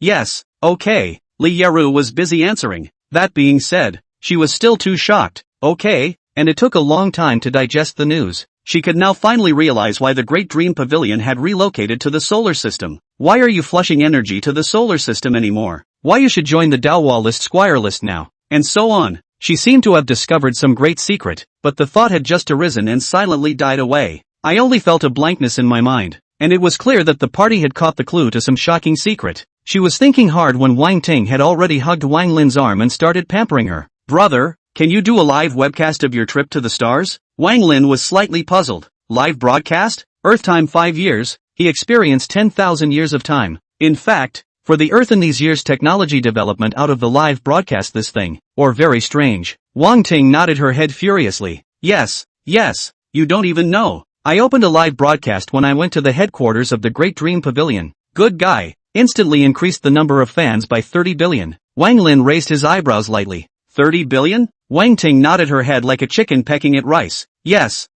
Yes, okay. Li Yaru was busy answering. That being said, she was still too shocked. Okay, and it took a long time to digest the news. She could now finally realize why the Great Dream Pavilion had relocated to the solar system. Why are you flushing energy to the solar system anymore? Why you should join the Daohua list Squire list now. And so on. She seemed to have discovered some great secret, but the thought had just arisen and silently died away. I only felt a blankness in my mind, and it was clear that the party had caught the clue to some shocking secret. She was thinking hard when Wang Ting had already hugged Wang Lin's arm and started pampering her. Brother, can you do a live webcast of your trip to the stars? Wang Lin was slightly puzzled. Live broadcast? Earth time 5 years, he experienced 10,000 years of time. In fact, for the Earth in these years technology development out of the live broadcast this thing, or very strange. Wang Ting nodded her head furiously. Yes, you don't even know. I opened a live broadcast when I went to the headquarters of the Great Dream Pavilion. Good guy. Instantly increased the number of fans by 30 billion. Wang Lin raised his eyebrows lightly. 30 billion? Wang Ting nodded her head like a chicken pecking at rice. Yes,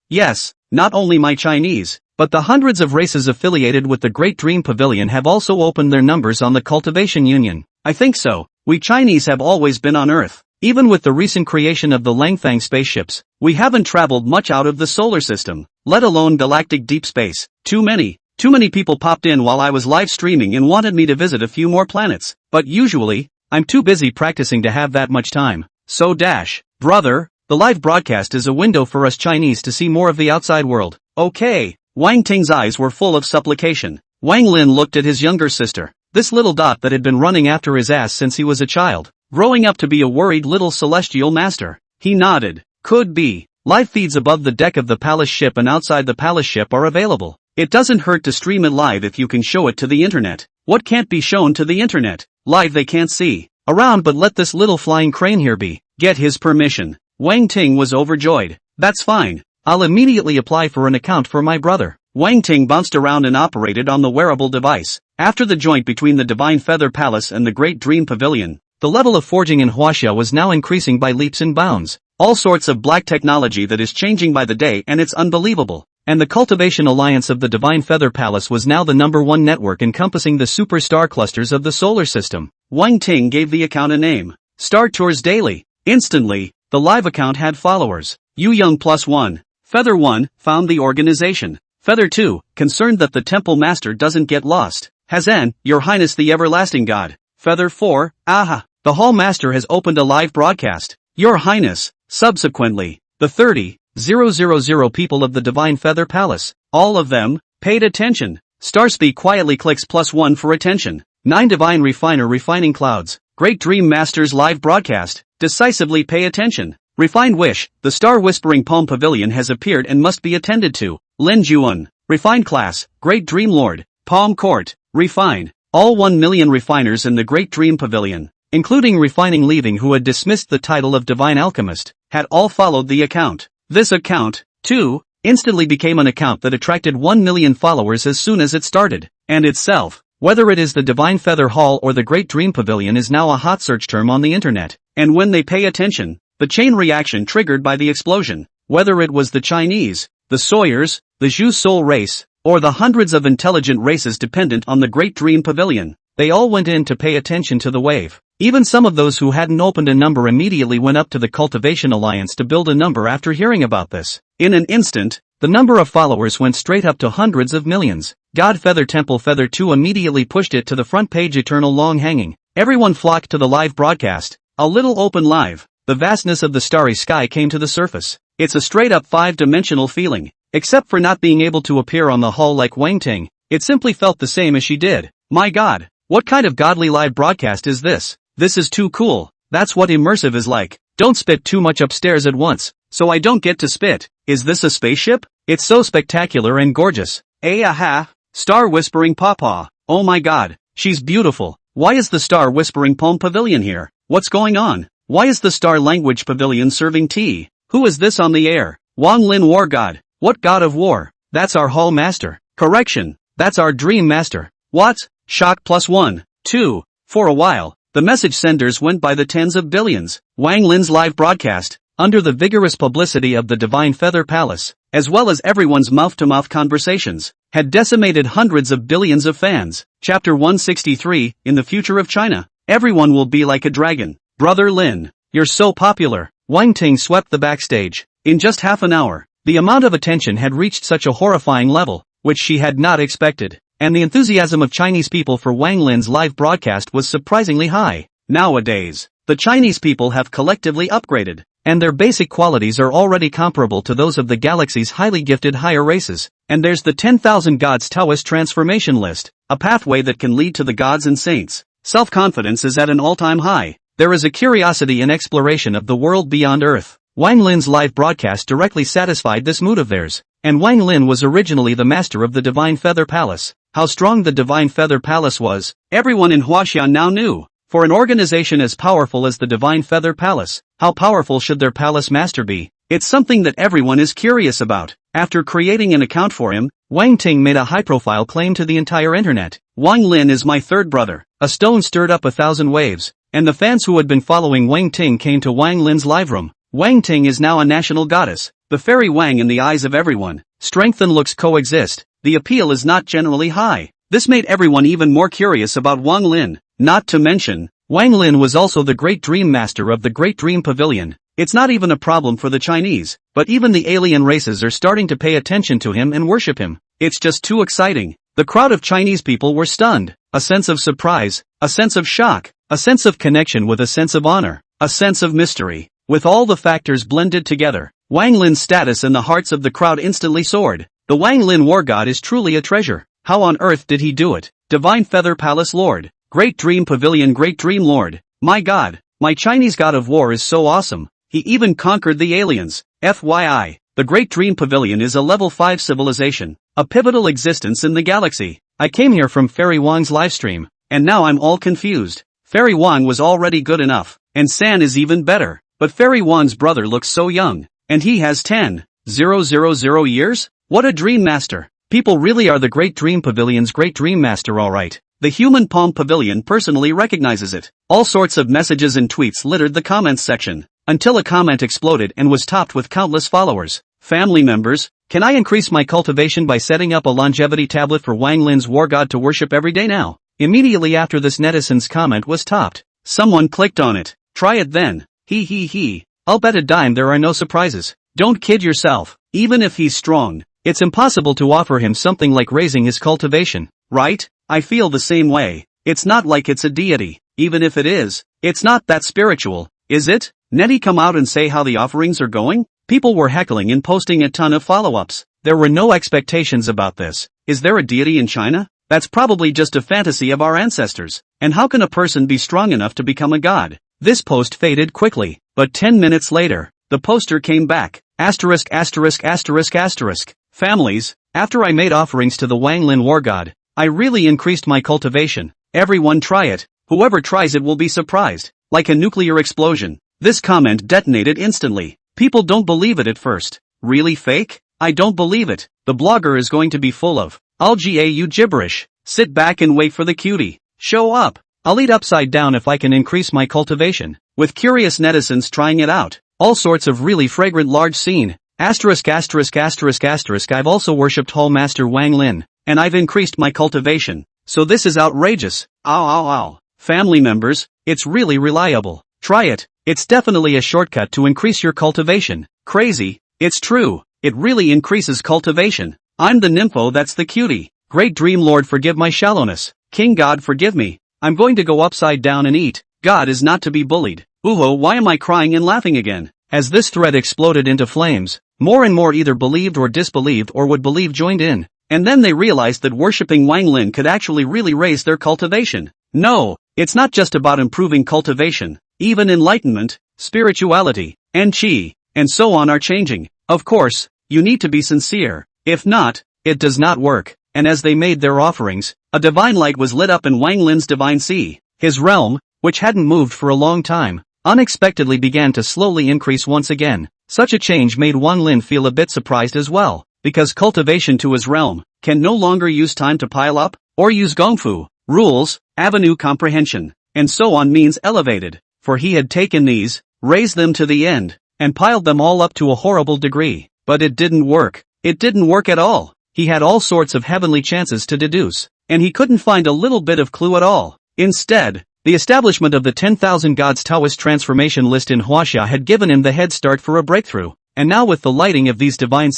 not only my Chinese, but the hundreds of races affiliated with the Great Dream Pavilion have also opened their numbers on the Cultivation Union. I think so. We Chinese have always been on Earth. Even with the recent creation of the Langfang spaceships, we haven't traveled much out of the solar system, let alone galactic deep space. Too many people popped in while I was live streaming and wanted me to visit a few more planets, but usually, I'm too busy practicing to have that much time. So brother, the live broadcast is a window for us Chinese to see more of the outside world. Okay. Wang Ting's eyes were full of supplication. Wang Lin looked at his younger sister, this little dot that had been running after his ass since he was a child, growing up to be a worried little celestial master. He nodded. Could be. Live feeds above the deck of the palace ship and outside the palace ship are available. It doesn't hurt to stream it live if you can show it to the internet. What can't be shown to the internet? Live they can't see. Around but let this little flying crane here be. Get his permission. Wang Ting was overjoyed. That's fine. I'll immediately apply for an account for my brother. Wang Ting bounced around and operated on the wearable device. After the joint between the Divine Feather Palace and the Great Dream Pavilion, the level of forging in Huaxia was now increasing by leaps and bounds. All sorts of black technology that is changing by the day and it's unbelievable. And the Cultivation Alliance of the Divine Feather Palace was now the #1 network encompassing the superstar clusters of the solar system. Wang Ting gave the account a name. Star Tours Daily. Instantly, the live account had followers. Yu Young +1. Feather 1, found the organization. Feather 2, concerned that the temple master doesn't get lost. Hazan, Your Highness the Everlasting God. Feather 4, aha. The Hall Master has opened a live broadcast. Your Highness. Subsequently, the 30,000 people of the Divine Feather Palace, all of them, paid attention. Starspeak quietly clicks +1 for attention. 9 Divine Refiner refining clouds. Great Dream Masters live broadcast. Decisively pay attention. Refined Wish, the Star Whispering Palm Pavilion has appeared and must be attended to. Lin Juan. Refined Class, Great Dream Lord. Palm Court. Refine. All 1 million refiners in the Great Dream Pavilion, including Refining Leaving who had dismissed the title of Divine Alchemist, had all followed the account. This account, too, instantly became an account that attracted 1 million followers as soon as it started, and itself, whether it is the Divine Feather Hall or the Great Dream Pavilion is now a hot search term on the internet, and when they pay attention, the chain reaction triggered by the explosion, whether it was the Chinese, the Sawyers, the Zhu Soul race, or the hundreds of intelligent races dependent on the Great Dream Pavilion, they all went in to pay attention to the wave. Even some of those who hadn't opened a number immediately went up to the Cultivation Alliance to build a number after hearing about this. In an instant, the number of followers went straight up to hundreds of millions. God Feather Temple Feather 2 immediately pushed it to the front page eternal long hanging. Everyone flocked to the live broadcast. A little open live. The vastness of the starry sky came to the surface. It's a straight up 5-dimensional feeling. Except for not being able to appear on the hall like Wang Ting, it simply felt the same as she did. My God, what kind of godly live broadcast is this? This is too cool. That's what immersive is like. Don't spit too much upstairs at once, so I don't get to spit. Is this a spaceship? It's so spectacular and gorgeous. Aha! Star Whispering Pawpaw. Oh my God, she's beautiful. Why is the Star Whispering Palm Pavilion here? What's going on? Why is the Star Language Pavilion serving tea? Who is this on the air? Wang Lin War God. What God of War? That's our Hall Master. Correction. That's our Dream Master. What? Shock +1, 2. For a while, the message senders went by the tens of billions. Wang Lin's live broadcast, under the vigorous publicity of the Divine Feather Palace, as well as everyone's mouth-to-mouth conversations, had decimated hundreds of billions of fans. Chapter 163, In the Future of China. Everyone will be like a dragon. Brother Lin, you're so popular. Wang Ting swept the backstage. In just half an hour, the amount of attention had reached such a horrifying level, which she had not expected, and the enthusiasm of Chinese people for Wang Lin's live broadcast was surprisingly high. Nowadays, the Chinese people have collectively upgraded. and their basic qualities are already comparable to those of the galaxy's highly gifted higher races. And there's the 10,000 Gods Taoist transformation list, a pathway that can lead to the gods and saints. Self-confidence is at an all-time high. There is a curiosity and exploration of the world beyond Earth. Wang Lin's live broadcast directly satisfied this mood of theirs. And Wang Lin was originally the master of the Divine Feather Palace. How strong the Divine Feather Palace was, everyone in Huaxia now knew. For an organization as powerful as the Divine Feather Palace, how powerful should their palace master be? It's something that everyone is curious about. After creating an account for him, Wang Ting made a high-profile claim to the entire internet. Wang Lin is my third brother. A stone stirred up 1,000 waves, and the fans who had been following Wang Ting came to Wang Lin's live room. Wang Ting is now a national goddess, the fairy Wang in the eyes of everyone. Strength and looks coexist. The appeal is not generally high. This made everyone even more curious about Wang Lin. Not to mention, Wang Lin was also the Great Dream Master of the Great Dream Pavilion. It's not even a problem for the Chinese, but even the alien races are starting to pay attention to him and worship him. It's just too exciting. The crowd of Chinese people were stunned. A sense of surprise, a sense of shock, a sense of connection with a sense of honor, a sense of mystery. With all the factors blended together, Wang Lin's status in the hearts of the crowd instantly soared. The Wang Lin war god is truly a treasure. How on earth did he do it? Divine Feather Palace Lord, Great Dream Pavilion, Great Dream Lord. My god, my Chinese god of war is so awesome. He even conquered the aliens. FYI, the Great Dream Pavilion is a level 5 civilization, a pivotal existence in the galaxy. I came here from Fairy Wang's livestream, and now I'm all confused. Fairy Wang was already good enough, and San is even better. But Fairy Wang's brother looks so young, and he has 10,000 years? What a dream master. People really are the Great Dream Pavilion's Great Dream Master, alright. The Human Palm Pavilion personally recognizes it. All sorts of messages and tweets littered the comments section, until a comment exploded and was topped with countless followers. Family members, can I increase my cultivation by setting up a longevity tablet for Wang Lin's war god to worship every day now? Immediately after this netizen's comment was topped, someone clicked on it. Try it then. He. I'll bet a dime there are no surprises. Don't kid yourself. Even if he's strong, it's impossible to offer him something like raising his cultivation, right? I feel the same way. It's not like it's a deity. Even if it is, it's not that spiritual, is it? Nettie, come out and say how the offerings are going? People were heckling and posting a ton of follow-ups. There were no expectations about this. Is there a deity in China? That's probably just a fantasy of our ancestors. And how can a person be strong enough to become a god? This post faded quickly, but 10 minutes later, the poster came back. Asterisk. Families, after I made offerings to the Wang Lin war god, I really increased my cultivation. Everyone try it. Whoever tries it will be surprised. Like a nuclear explosion. This comment detonated instantly. People don't believe it at first. Really fake? I don't believe it. The blogger is going to be full of "I'll-GAU gibberish." Sit back and wait for the cutie. Show up. I'll eat upside down if I can increase my cultivation. With curious netizens trying it out. All sorts of really fragrant large scene. Asterisk. I've also worshipped Hall Master Wang Lin, and I've increased my cultivation. So this is outrageous. Ow. Family members, it's really reliable. Try it. It's definitely a shortcut to increase your cultivation. Crazy. It's true. It really increases cultivation. I'm the nympho that's the cutie. Great Dream Lord, forgive my shallowness. King God, forgive me. I'm going to go upside down and eat. God is not to be bullied. Ooh, why am I crying and laughing again? As this thread exploded into flames, more and more either believed or disbelieved or would believe joined in. And then they realized that worshipping Wang Lin could actually really raise their cultivation. No, it's not just about improving cultivation. Even enlightenment, spirituality, and qi, and so on are changing. Of course, you need to be sincere. If not, it does not work. And as they made their offerings, a divine light was lit up in Wang Lin's divine sea. His realm, which hadn't moved for a long time, unexpectedly began to slowly increase once again. Such a change made Wang Lin feel a bit surprised as well, because cultivation to his realm can no longer use time to pile up, or use gongfu, rules, avenue comprehension, and so on means elevated, for he had taken these, raised them to the end, and piled them all up to a horrible degree. But it didn't work. It didn't work at all. He had all sorts of heavenly chances to deduce, and he couldn't find a little bit of clue at all. Instead, the establishment of the 10,000 Gods Taoist transformation list in Huaxia had given him the head start for a breakthrough, and now with the lighting of these divine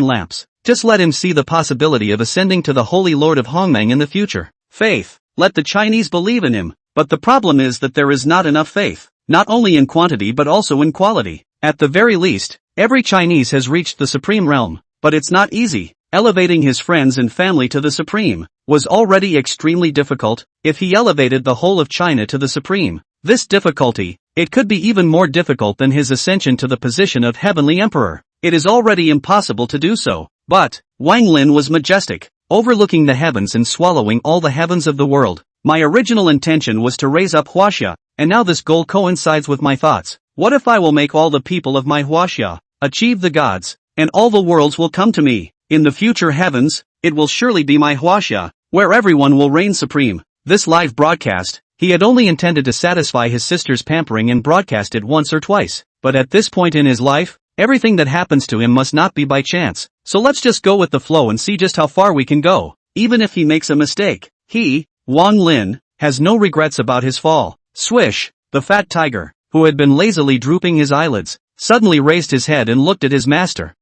lamps, just let him see the possibility of ascending to the Holy Lord of Hongmeng in the future. Faith. Let the Chinese believe in him, but the problem is that there is not enough faith, not only in quantity but also in quality. At the very least, every Chinese has reached the supreme realm, but it's not easy. Elevating his friends and family to the supreme was already extremely difficult. If he elevated the whole of China to the supreme, this difficulty, it could be even more difficult than his ascension to the position of heavenly emperor. It is already impossible to do so. But Wang Lin was majestic, overlooking the heavens and swallowing all the heavens of the world. My original intention was to raise up Huaxia, and now this goal coincides with my thoughts. What if I will make all the people of my Huaxia achieve the gods, and all the worlds will come to me? In the future heavens, it will surely be my Huaxia, where everyone will reign supreme. This live broadcast, he had only intended to satisfy his sister's pampering and broadcast it once or twice. But at this point in his life, everything that happens to him must not be by chance. So let's just go with the flow and see just how far we can go. Even if he makes a mistake, he, Wang Lin, has no regrets about his fall. Swish, the fat tiger, who had been lazily drooping his eyelids, suddenly raised his head and looked at his master.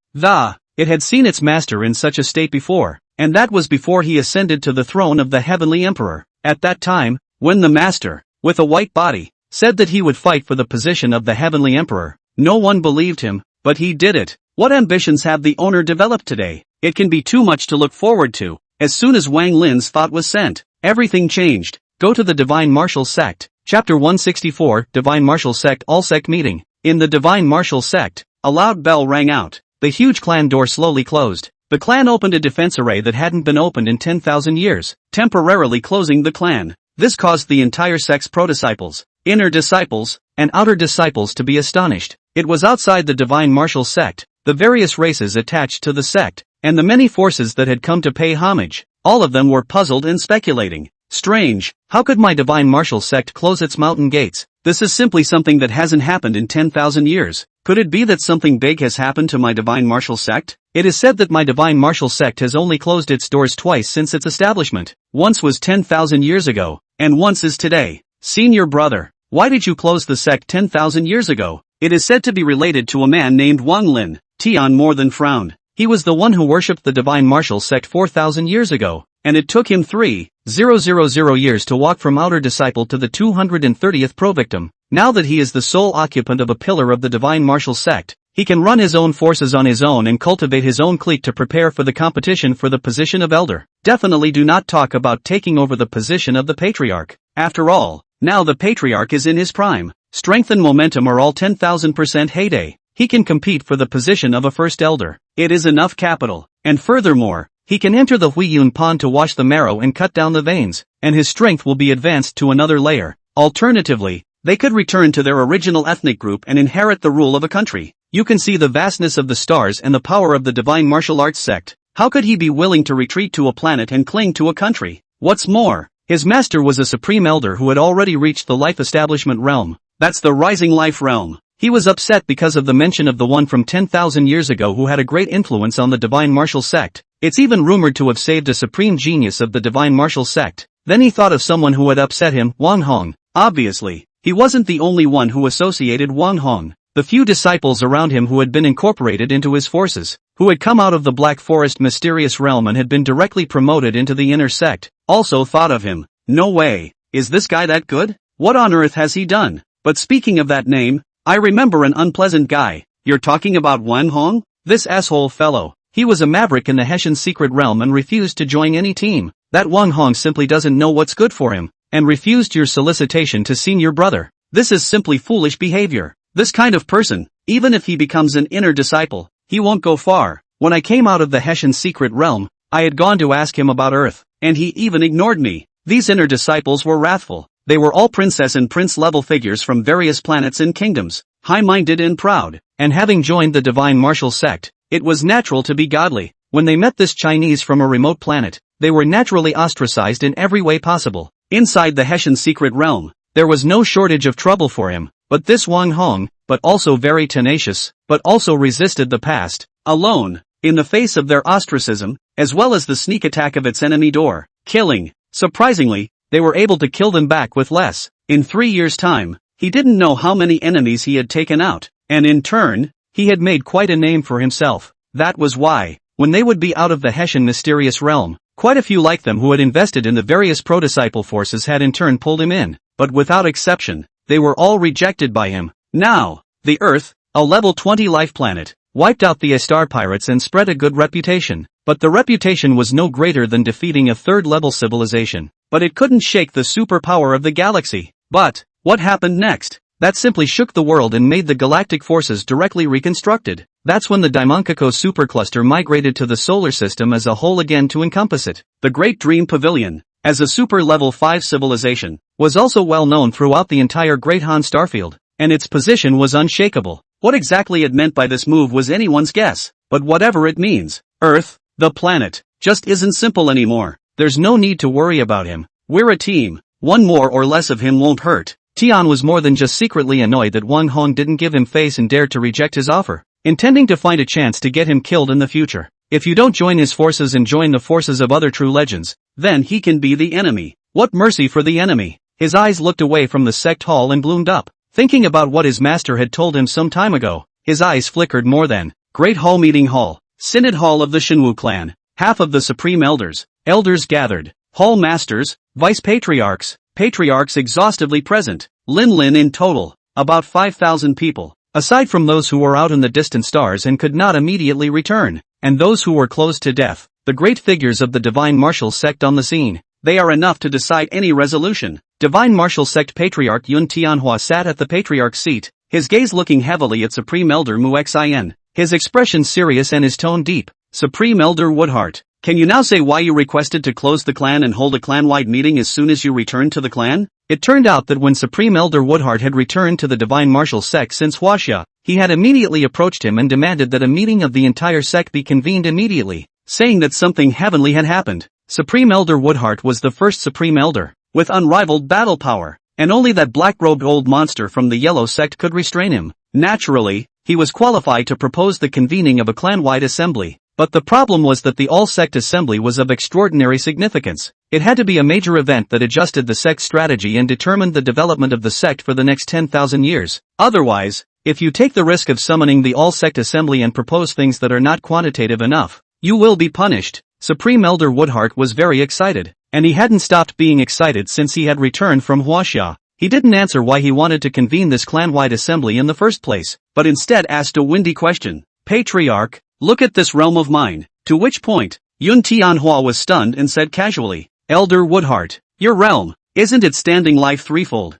It had seen its master in such a state before, and that was before he ascended to the throne of the heavenly emperor. At that time, when the master, with a white body, said that he would fight for the position of the heavenly emperor, no one believed him, but he did it. What ambitions have the owner developed today? It can be too much to look forward to. As soon as Wang Lin's thought was sent, everything changed. Go to the Divine Martial Sect. Chapter 164, Divine Martial Sect All-Sect Meeting. In the Divine Martial Sect, a loud bell rang out. The huge clan door slowly closed. The clan opened a defense array that hadn't been opened in 10,000 years, temporarily closing the clan. This caused the entire sect's prodisciples, inner disciples, and outer disciples to be astonished. It was outside the Divine Martial Sect, the various races attached to the sect, and the many forces that had come to pay homage. All of them were puzzled and speculating. Strange, how could my Divine Martial Sect close its mountain gates? This is simply something that hasn't happened in 10,000 years. Could it be that something big has happened to my Divine Martial Sect? It is said that my Divine Martial Sect has only closed its doors twice since its establishment. Once was 10,000 years ago, and once is today. Senior brother, why did you close the sect 10,000 years ago? It is said to be related to a man named Wang Lin. Tian more than frowned. He was the one who worshipped the Divine Martial Sect 4,000 years ago, and it took him 3,000 years to walk from outer disciple to the 230th pro-victim. Now that he is the sole occupant of a pillar of the Divine Martial Sect, he can run his own forces on his own and cultivate his own clique to prepare for the competition for the position of elder. Definitely do not talk about taking over the position of the patriarch. After all, now the patriarch is in his prime. Strength and momentum are all 10,000% heyday. He can compete for the position of a first elder. It is enough capital. And furthermore, he can enter the Huiyun pond to wash the marrow and cut down the veins, and his strength will be advanced to another layer. Alternatively, they could return to their original ethnic group and inherit the rule of a country. You can see the vastness of the stars and the power of the Divine Martial Arts sect. How could he be willing to retreat to a planet and cling to a country? What's more, his master was a supreme elder who had already reached the life establishment realm. That's the rising life realm. He was upset because of the mention of the one from 10,000 years ago who had a great influence on the Divine Martial Sect. It's even rumored to have saved a supreme genius of the Divine Martial Sect. Then he thought of someone who had upset him, Wang Hong. Obviously, he wasn't the only one who associated Wang Hong. The few disciples around him who had been incorporated into his forces, who had come out of the Black Forest mysterious realm and had been directly promoted into the inner sect, also thought of him. No way. Is this guy that good? What on earth has he done? But speaking of that name, I remember an unpleasant guy. You're talking about Wang Hong? This asshole fellow. He was a maverick in the Hessian secret realm and refused to join any team. That Wang Hong simply doesn't know what's good for him, and refused your solicitation to senior brother. This is simply foolish behavior. This kind of person, even if he becomes an inner disciple, he won't go far. When I came out of the Hessian secret realm, I had gone to ask him about Earth, and he even ignored me. These inner disciples were wrathful. They were all princess and prince level figures from various planets and kingdoms, high-minded and proud, and having joined the Divine Martial Sect, it was natural to be godly. When they met this Chinese from a remote planet, they were naturally ostracized in every way possible. Inside the Hessian secret realm, there was no shortage of trouble for him, but this Wang Hong, but also very tenacious, but also resisted the past, alone, in the face of their ostracism, as well as the sneak attack of its enemy door, killing. Surprisingly, they were able to kill them back with less. In 3 years' time, he didn't know how many enemies he had taken out, and in turn, he had made quite a name for himself. That was why, when they would be out of the Hessian mysterious realm, quite a few like them who had invested in the various pro-disciple forces had in turn pulled him in, but without exception, they were all rejected by him. Now, the Earth, a level 20 life planet, wiped out the star pirates and spread a good reputation. But the reputation was no greater than defeating a third-level civilization. But it couldn't shake the superpower of the galaxy. But what happened next? That simply shook the world and made the galactic forces directly reconstructed. That's when the Daimonkaku supercluster migrated to the solar system as a whole again to encompass it. The Great Dream Pavilion, as a super level 5 civilization, was also well known throughout the entire Great Han starfield, and its position was unshakable. What exactly it meant by this move was anyone's guess, but whatever it means, Earth, the planet, just isn't simple anymore. There's no need to worry about him. We're a team. One more or less of him won't hurt. Tian was more than just secretly annoyed that Wang Hong didn't give him face and dared to reject his offer, intending to find a chance to get him killed in the future. If you don't join his forces and join the forces of other true legends, then he can be the enemy. What mercy for the enemy. His eyes looked away from the sect hall and bloomed up. Thinking about what his master had told him some time ago, his eyes flickered more than. Great Hall Meeting Hall, Synod Hall of the Shanwu clan, half of the Supreme Elders gathered, Hall Masters, Vice Patriarchs, Patriarchs exhaustively present, Lin in total, about 5,000 people, aside from those who were out in the distant stars and could not immediately return, and those who were close to death, the great figures of the Divine Martial Sect on the scene. They are enough to decide any resolution. Divine Martial Sect Patriarch Yun Tianhua sat at the Patriarch's seat, his gaze looking heavily at Supreme Elder Mu Xin, his expression serious and his tone deep. Supreme Elder Woodheart, can you now say why you requested to close the clan and hold a clan-wide meeting as soon as you returned to the clan? It turned out that when Supreme Elder Woodheart had returned to the Divine Martial Sect since Huaxia, he had immediately approached him and demanded that a meeting of the entire sect be convened immediately, saying that something heavenly had happened. Supreme Elder Woodheart was the first Supreme Elder, with unrivaled battle power, and only that black-robed old monster from the Yellow Sect could restrain him. Naturally, he was qualified to propose the convening of a clan-wide assembly. But the problem was that the all-sect assembly was of extraordinary significance. It had to be a major event that adjusted the sect's strategy and determined the development of the sect for the next 10,000 years. Otherwise, if you take the risk of summoning the all-sect assembly and propose things that are not quantitative enough, you will be punished. Supreme Elder Woodheart was very excited, and he hadn't stopped being excited since he had returned from Huaxia. He didn't answer why he wanted to convene this clan-wide assembly in the first place, but instead asked a windy question. Patriarch, look at this realm of mine. To which point, Yun Tianhua was stunned and said casually, Elder Woodheart, your realm, isn't it standing life threefold?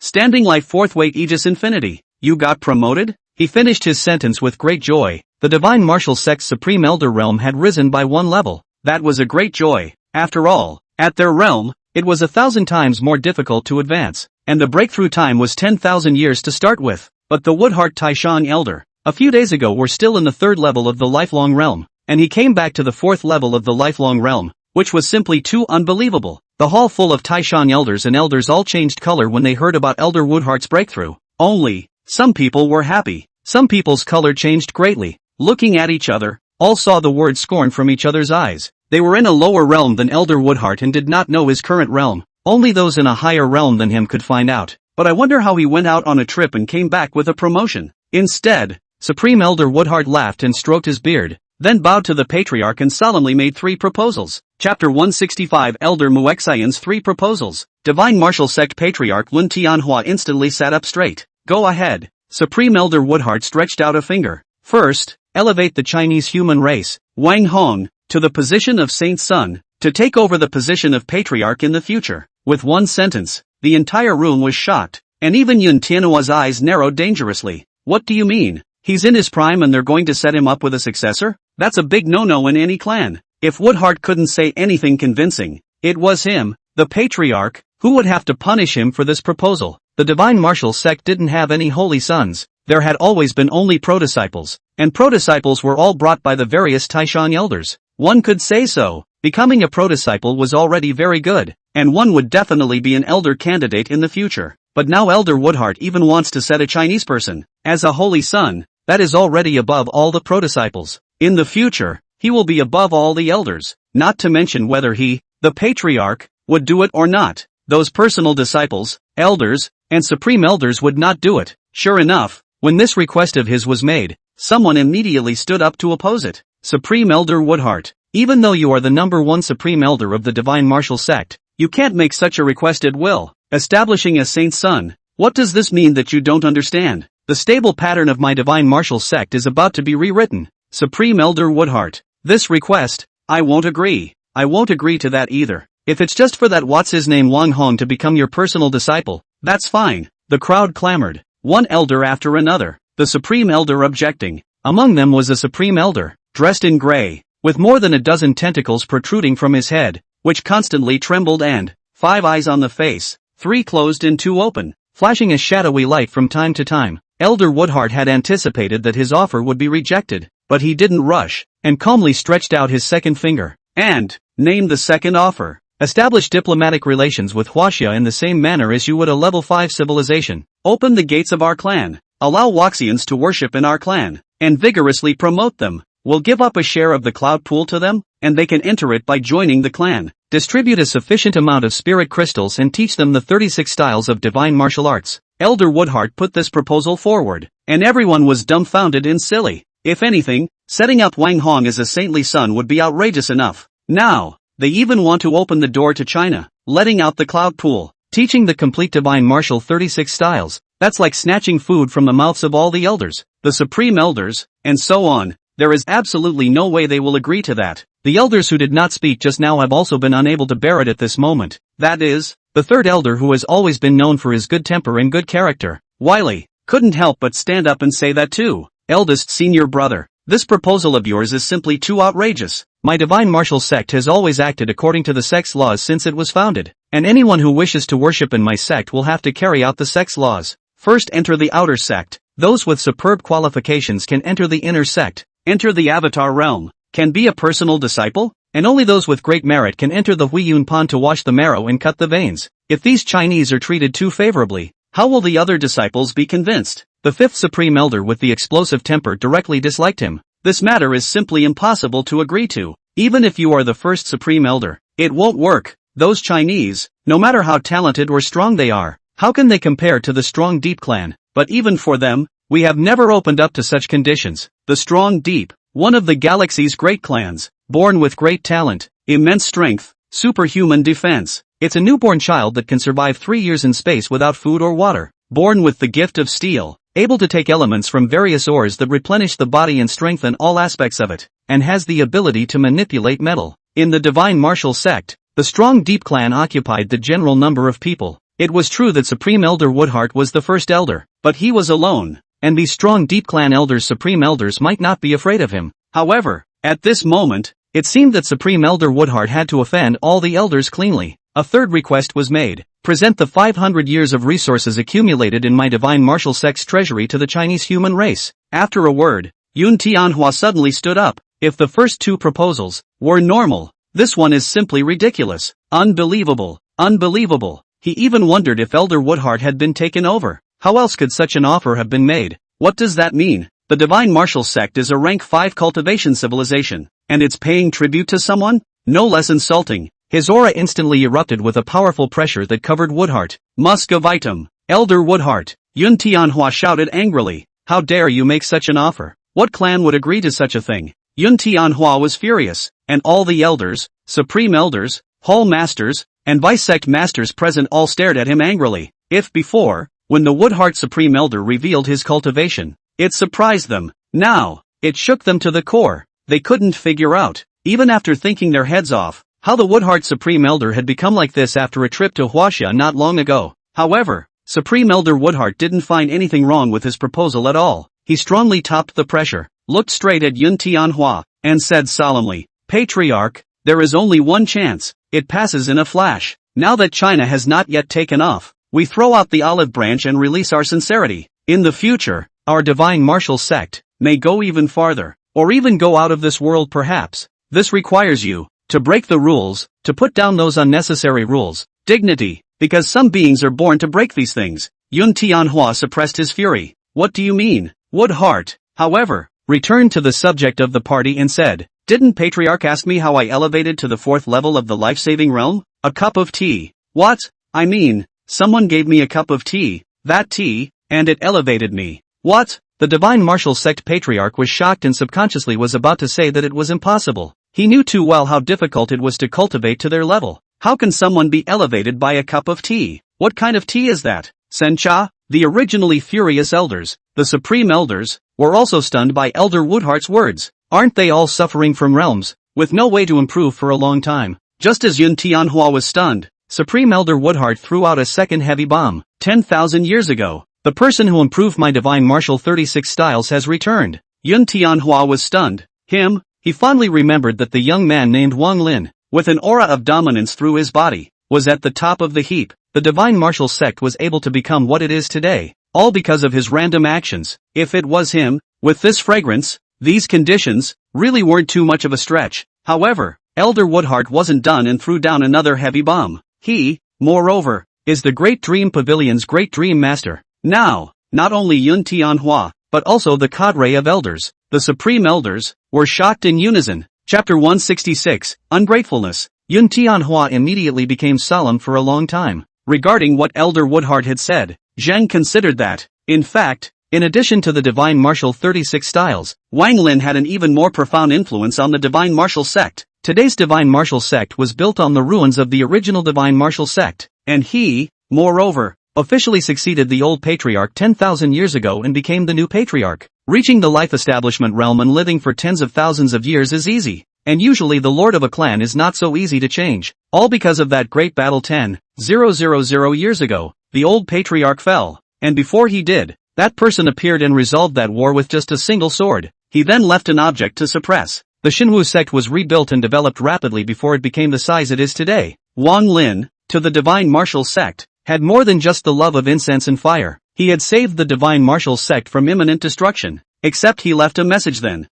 Standing life fourth weight Aegis Infinity. You got promoted? He finished his sentence with great joy. The Divine Martial Sect's Supreme Elder realm had risen by 1 level. That was a great joy. After all, at their realm, it was 1,000 times more difficult to advance, and the breakthrough time was 10,000 years to start with. But the Woodheart Taishan Elder, a few days ago, were still in the 3rd level of the Lifelong Realm, and he came back to the 4th level of the Lifelong Realm, which was simply too unbelievable. The hall full of Taishan elders and elders all changed color when they heard about Elder Woodheart's breakthrough. Only, some people were happy. Some people's color changed greatly. Looking at each other, all saw the word scorn from each other's eyes. They were in a lower realm than Elder Woodheart and did not know his current realm. Only those in a higher realm than him could find out. But I wonder how he went out on a trip and came back with a promotion. Instead, Supreme Elder Woodheart laughed and stroked his beard, then bowed to the Patriarch and solemnly made 3 proposals. Chapter 165 Elder Mu Xian's 3 proposals. Divine Martial Sect Patriarch Lun Tianhua instantly sat up straight. Go ahead. Supreme Elder Woodheart stretched out a finger. First, elevate the Chinese human race, Wang Hong, to the position of Saint's son, to take over the position of Patriarch in the future. With one sentence, the entire room was shocked, and even Yun Tianhua's eyes narrowed dangerously. What do you mean? He's in his prime and they're going to set him up with a successor? That's a big no-no in any clan. If Woodheart couldn't say anything convincing, it was him, the Patriarch, who would have to punish him for this proposal. The Divine Martial Sect didn't have any holy sons. There had always been only prodisciples, and prodisciples were all brought by the various Taishan elders. One could say so. Becoming a prodisciple was already very good, and one would definitely be an elder candidate in the future. But now Elder Woodheart even wants to set a Chinese person as a holy son. That is already above all the prodisciples. In the future, he will be above all the elders, not to mention whether he, the Patriarch, would do it or not. Those personal disciples, elders, and supreme elders would not do it. Sure enough, when this request of his was made, someone immediately stood up to oppose it. Supreme Elder Woodheart, even though you are the #1 Supreme Elder of the Divine Martial Sect, you can't make such a request at will. Establishing a saint's son. What does this mean that you don't understand? The stable pattern of my divine martial sect is about to be rewritten. Supreme Elder Woodheart. This request, I won't agree. I won't agree to that either. If it's just for that what's-his-name Wang Hong to become your personal disciple, that's fine. The crowd clamored. One elder after another. The Supreme Elder objecting. Among them was a Supreme Elder, dressed in gray, with more than a dozen tentacles protruding from his head, which constantly trembled and 5 eyes on the face, 3 closed and 2 open, flashing a shadowy light from time to time. Elder Woodheart had anticipated that his offer would be rejected, but he didn't rush, and calmly stretched out his second finger, and named the second offer. Establish diplomatic relations with Huaxia in the same manner as you would a level 5 civilization. Open the gates of our clan. Allow Waxians to worship in our clan, and vigorously promote them. We'll give up a share of the cloud pool to them, and they can enter it by joining the clan. Distribute a sufficient amount of spirit crystals and teach them the 36 styles of divine martial arts. Elder Woodheart put this proposal forward, and everyone was dumbfounded and silly. If anything, setting up Wang Hong as a saintly son would be outrageous enough. Now, they even want to open the door to China, letting out the cloud pool, teaching the complete divine martial 36 styles. That's like snatching food from the mouths of all the elders, the supreme elders, and so on. There is absolutely no way they will agree to that. The elders who did not speak just now have also been unable to bear it at this moment. That is, the third elder, who has always been known for his good temper and good character, Wiley, couldn't help but stand up and say that too. Eldest senior brother, this proposal of yours is simply too outrageous. My divine martial sect has always acted according to the sect's laws since it was founded, and anyone who wishes to worship in my sect will have to carry out the sect's laws. First enter the outer sect. Those with superb qualifications can enter the inner sect. Enter the avatar realm, can be a personal disciple, and only those with great merit can enter the Huiyun Pond to wash the marrow and cut the veins. If these Chinese are treated too favorably, how will the other disciples be convinced? The fifth supreme elder with the explosive temper directly disliked him. This matter is simply impossible to agree to. Even if you are the first supreme elder, it won't work. Those Chinese, no matter how talented or strong they are, how can they compare to the strong Deep clan? But even for them, we have never opened up to such conditions. The strong Deep, one of the galaxy's great clans, born with great talent, immense strength, superhuman defense. It's a newborn child that can survive 3 years in space without food or water, born with the gift of steel, able to take elements from various ores that replenish the body and strengthen all aspects of it, and has the ability to manipulate metal. In the divine martial sect, the strong Deep clan occupied the general number of people. It was true that Supreme Elder Woodheart was the first elder, but he was alone, and these strong Deep clan elders' supreme elders might not be afraid of him. However, at this moment, it seemed that Supreme Elder Woodheart had to offend all the elders cleanly. A third request was made. Present the 500 years of resources accumulated in my divine martial sect's treasury to the Chinese human race. After a word, Yun Tianhua suddenly stood up. If the first two proposals were normal, this one is simply ridiculous. Unbelievable. Unbelievable. He even wondered if Elder Woodheart had been taken over. How else could such an offer have been made? What does that mean? The divine martial sect is a rank 5 cultivation civilization, and it's paying tribute to someone? No less insulting. His aura instantly erupted with a powerful pressure that covered Woodheart. Muscovitum. Elder Woodheart. Yun Tianhua shouted angrily. How dare you make such an offer? What clan would agree to such a thing? Yun Tianhua was furious, and all the elders, supreme elders, hall masters, and vice-sect masters present all stared at him angrily. If before, when the Woodheart supreme elder revealed his cultivation, it surprised them, now, it shook them to the core. They couldn't figure out, even after thinking their heads off, how the Woodheart Supreme Elder had become like this after a trip to Huaxia not long ago. However, Supreme Elder Woodheart didn't find anything wrong with his proposal at all. He strongly topped the pressure, looked straight at Yun Tianhua, and said solemnly, Patriarch, there is only one chance. It passes in a flash. Now that China has not yet taken off, we throw out the olive branch and release our sincerity. In the future, our divine martial sect may go even farther, or even go out of this world perhaps. This requires you to break the rules, to put down those unnecessary rules. Dignity, because some beings are born to break these things. Yun Tianhua suppressed his fury. What do you mean? Woodheart, however, returned to the subject of the party and said, Didn't Patriarch ask me how I elevated to the 4th level of the life-saving realm? A cup of tea. What? I mean, someone gave me a cup of tea, that tea, and it elevated me. What? The divine martial sect patriarch was shocked and subconsciously was about to say that it was impossible. He knew too well how difficult it was to cultivate to their level. How can someone be elevated by a cup of tea? What kind of tea is that? Sencha? The originally furious elders, the supreme elders, were also stunned by Elder Woodheart's words. Aren't they all suffering from realms, with no way to improve for a long time? Just as Yun Tianhua was stunned, Supreme Elder Woodheart threw out a second heavy bomb. 10,000 years ago, the person who improved my divine martial 36 styles has returned. Yun Tianhua was stunned. He fondly remembered that the young man named Wang Lin, with an aura of dominance through his body, was at the top of the heap. The divine martial sect was able to become what it is today, all because of his random actions. If it was him, with this fragrance, these conditions, really weren't too much of a stretch. However, Elder Woodheart wasn't done and threw down another heavy bomb. He, moreover, is the Great Dream Pavilion's Great Dream Master. Now, not only Yun Tianhua, but also the cadre of elders, the supreme elders, were shocked in unison. Chapter 166, Ungratefulness. Yun Tianhua immediately became solemn for a long time. Regarding what Elder Woodheart had said, Zhang considered that, in fact, in addition to the divine martial 36 styles, Wang Lin had an even more profound influence on the divine martial sect. Today's divine martial sect was built on the ruins of the original divine martial sect, and he, moreover, officially succeeded the old patriarch 10,000 years ago and became the new patriarch. Reaching the life establishment realm and living for tens of thousands of years is easy, and usually the lord of a clan is not so easy to change. All because of that great battle 10,000 years ago, the old patriarch fell, and before he did, that person appeared and resolved that war with just a single sword. He then left an object to suppress. The Xinwu sect was rebuilt and developed rapidly before it became the size it is today. Wang Lin, to the divine martial sect, had more than just the love of incense and fire. He had saved the divine martial sect from imminent destruction. Except he left a message then.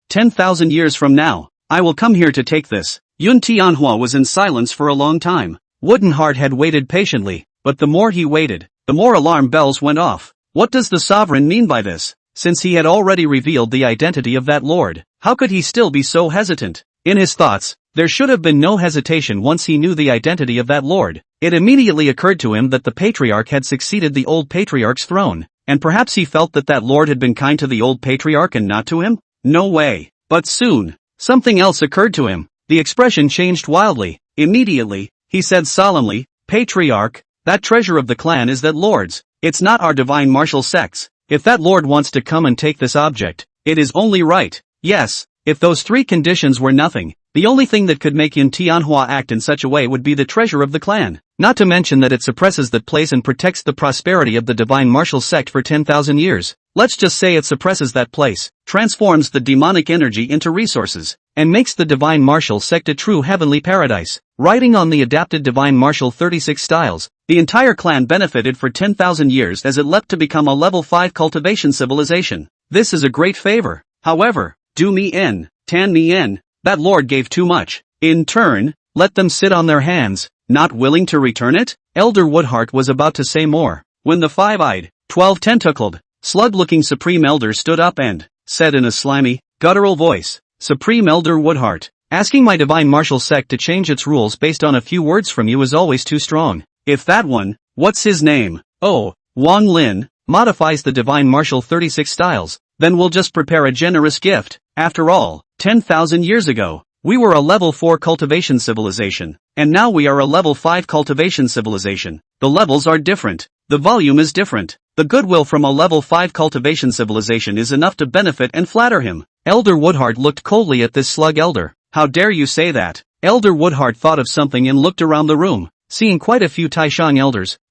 10,000 years from now, I will come here to take this. Yun Tianhua was in silence for a long time. Woodenheart had waited patiently, but the more he waited, the more alarm bells went off. What does the sovereign mean by this? Since he had already revealed the identity of that lord, how could he still be so hesitant? In his thoughts, there should have been no hesitation once he knew the identity of that lord. It immediately occurred to him that the patriarch had succeeded the old patriarch's throne, and perhaps he felt that that lord had been kind to the old patriarch and not to him? No way. But soon, something else occurred to him. The expression changed wildly. Immediately, he said solemnly, Patriarch, that treasure of the clan is that lord's. It's not our divine martial sect's. If that lord wants to come and take this object, it is only right. Yes, if those three conditions were nothing, the only thing that could make Yun Tianhua act in such a way would be the treasure of the clan. Not to mention that it suppresses that place and protects the prosperity of the divine martial sect for 10,000 years. Let's just say it suppresses that place, transforms the demonic energy into resources, and makes the divine martial sect a true heavenly paradise. Riding on the adapted divine martial 36 styles, the entire clan benefited for 10,000 years as it leapt to become a level 5 cultivation civilization. This is a great favor. However, do me in, tan me in, that lord gave too much. In turn, let them sit on their hands, not willing to return it? Elder Woodheart was about to say more, when the 5-eyed, 12-tentacled, slug-looking Supreme Elder stood up and said in a slimy, guttural voice, Supreme Elder Woodheart, asking my divine martial sect to change its rules based on a few words from you is always too strong. If that one, what's his name? Oh, Wang Lin, modifies the divine martial 36 styles, then we'll just prepare a generous gift. After all, 10,000 years ago, we were a level 4 cultivation civilization, and now we are a level 5 cultivation civilization. The levels are different. The volume is different. The goodwill from a level 5 cultivation civilization is enough to benefit and flatter him. Elder Woodheart looked coldly at this slug elder. How dare you say that? Elder Woodheart thought of something and looked around the room, seeing quite a few Taishang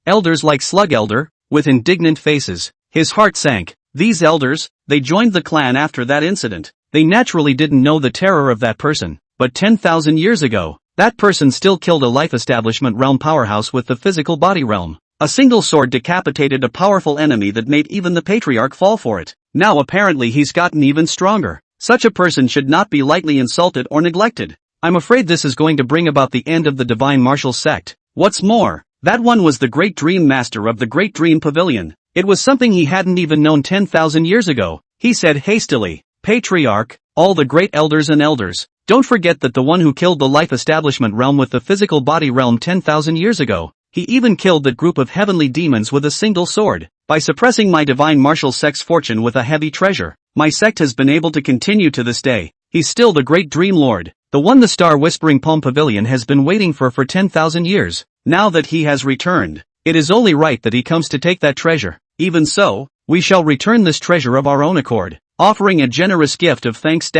elders like Slug Elder, with indignant faces. His heart sank. These elders, they joined the clan after that incident. They naturally didn't know the terror of that person, but 10,000 years ago, that person still killed a life establishment realm powerhouse with the physical body realm. A single sword decapitated a powerful enemy that made even the patriarch fall for it. Now apparently he's gotten even stronger. Such a person should not be lightly insulted or neglected. I'm afraid this is going to bring about the end of the divine martial sect. What's more, that one was the great dream master of the Great Dream Pavilion. It was something he hadn't even known 10,000 years ago. He said hastily, Patriarch, all the great elders and elders, don't forget that the one who killed the life establishment realm with the physical body realm 10,000 years ago, he even killed that group of heavenly demons with a single sword. By suppressing my divine martial sect's fortune with a heavy treasure, my sect has been able to continue to this day. He's still the great dream lord, the one the star whispering palm pavilion has been waiting for 10,000 years. Now that he has returned, It is only right that he comes to take that treasure. Even so, we shall return this treasure of our own accord, offering a generous gift of thanks.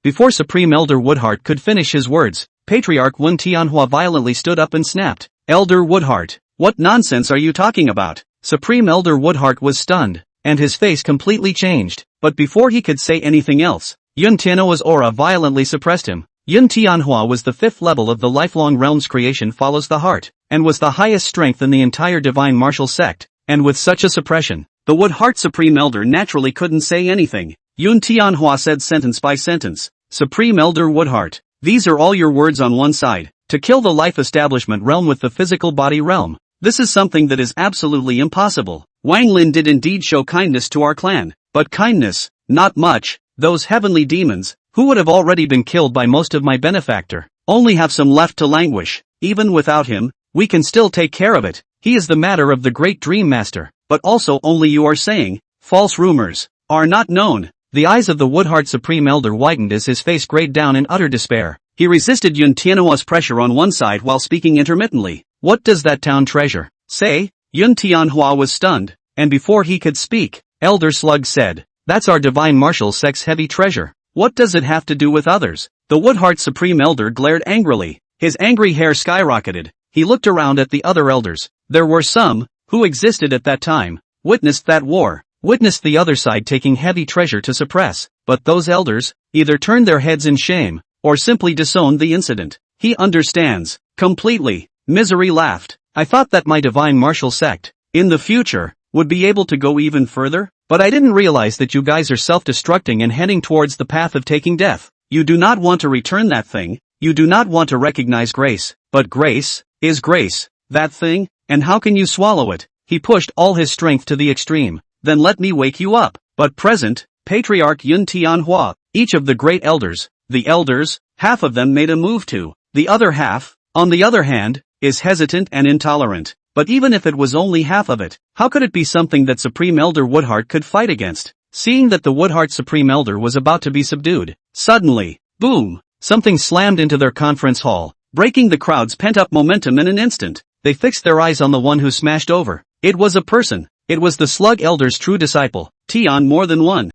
Before Supreme Elder Woodheart could finish his words, Patriarch Wen Tianhua violently stood up and snapped. Elder Woodheart, what nonsense are you talking about? Supreme Elder Woodheart was stunned, and his face completely changed. But before he could say anything else, Yun Tianhua's aura violently suppressed him. Yun Tianhua was the 5th level of the lifelong realm's creation follows the heart, and was the highest strength in the entire divine martial sect, and with such a suppression, the Woodheart Supreme Elder naturally couldn't say anything. Yun Tianhua said sentence by sentence, Supreme Elder Woodheart, these are all your words on one side, to kill the life establishment realm with the physical body realm. This is something that is absolutely impossible. Wang Lin did indeed show kindness to our clan, but kindness, not much. Those heavenly demons, who would have already been killed by most of my benefactor, only have some left to languish. Even without him, we can still take care of it. He is the matter of the great Dream Master, but also only you are saying, false rumors, are not known. The eyes of the Woodheart Supreme Elder widened as his face grayed down in utter despair. He resisted Yun Tianhua's pressure on one side while speaking intermittently. What does that town treasure say? Yun Tianhua was stunned, and before he could speak, Elder Slug said, that's our divine martial sect's heavy treasure. What does it have to do with others? The Woodheart Supreme Elder glared angrily. His angry hair skyrocketed. He looked around at the other elders. There were some, who existed at that time, witnessed that war, witnessed the other side taking heavy treasure to suppress, but those elders, either turned their heads in shame, or simply disowned the incident. He understands, completely. Misery laughed. I thought that my divine martial sect, in the future, would be able to go even further, but I didn't realize that you guys are self-destructing and heading towards the path of taking death. You do not want to return that thing, you do not want to recognize grace, but grace, is grace, that thing, and how can you swallow it? He pushed all his strength to the extreme. Then let me wake you up. But present, Patriarch Yun Tianhua, each of the great elders, the elders, half of them made a move to, the other half, on the other hand, is hesitant and intolerant. But even if it was only half of it, how could it be something that Supreme Elder Woodheart could fight against? Seeing that the Woodheart Supreme Elder was about to be subdued, suddenly, boom, something slammed into their conference hall, breaking the crowd's pent-up momentum in an instant. They fixed their eyes on the one who smashed over. It was a person. It was the Slug Elder's true disciple, Tian more than one.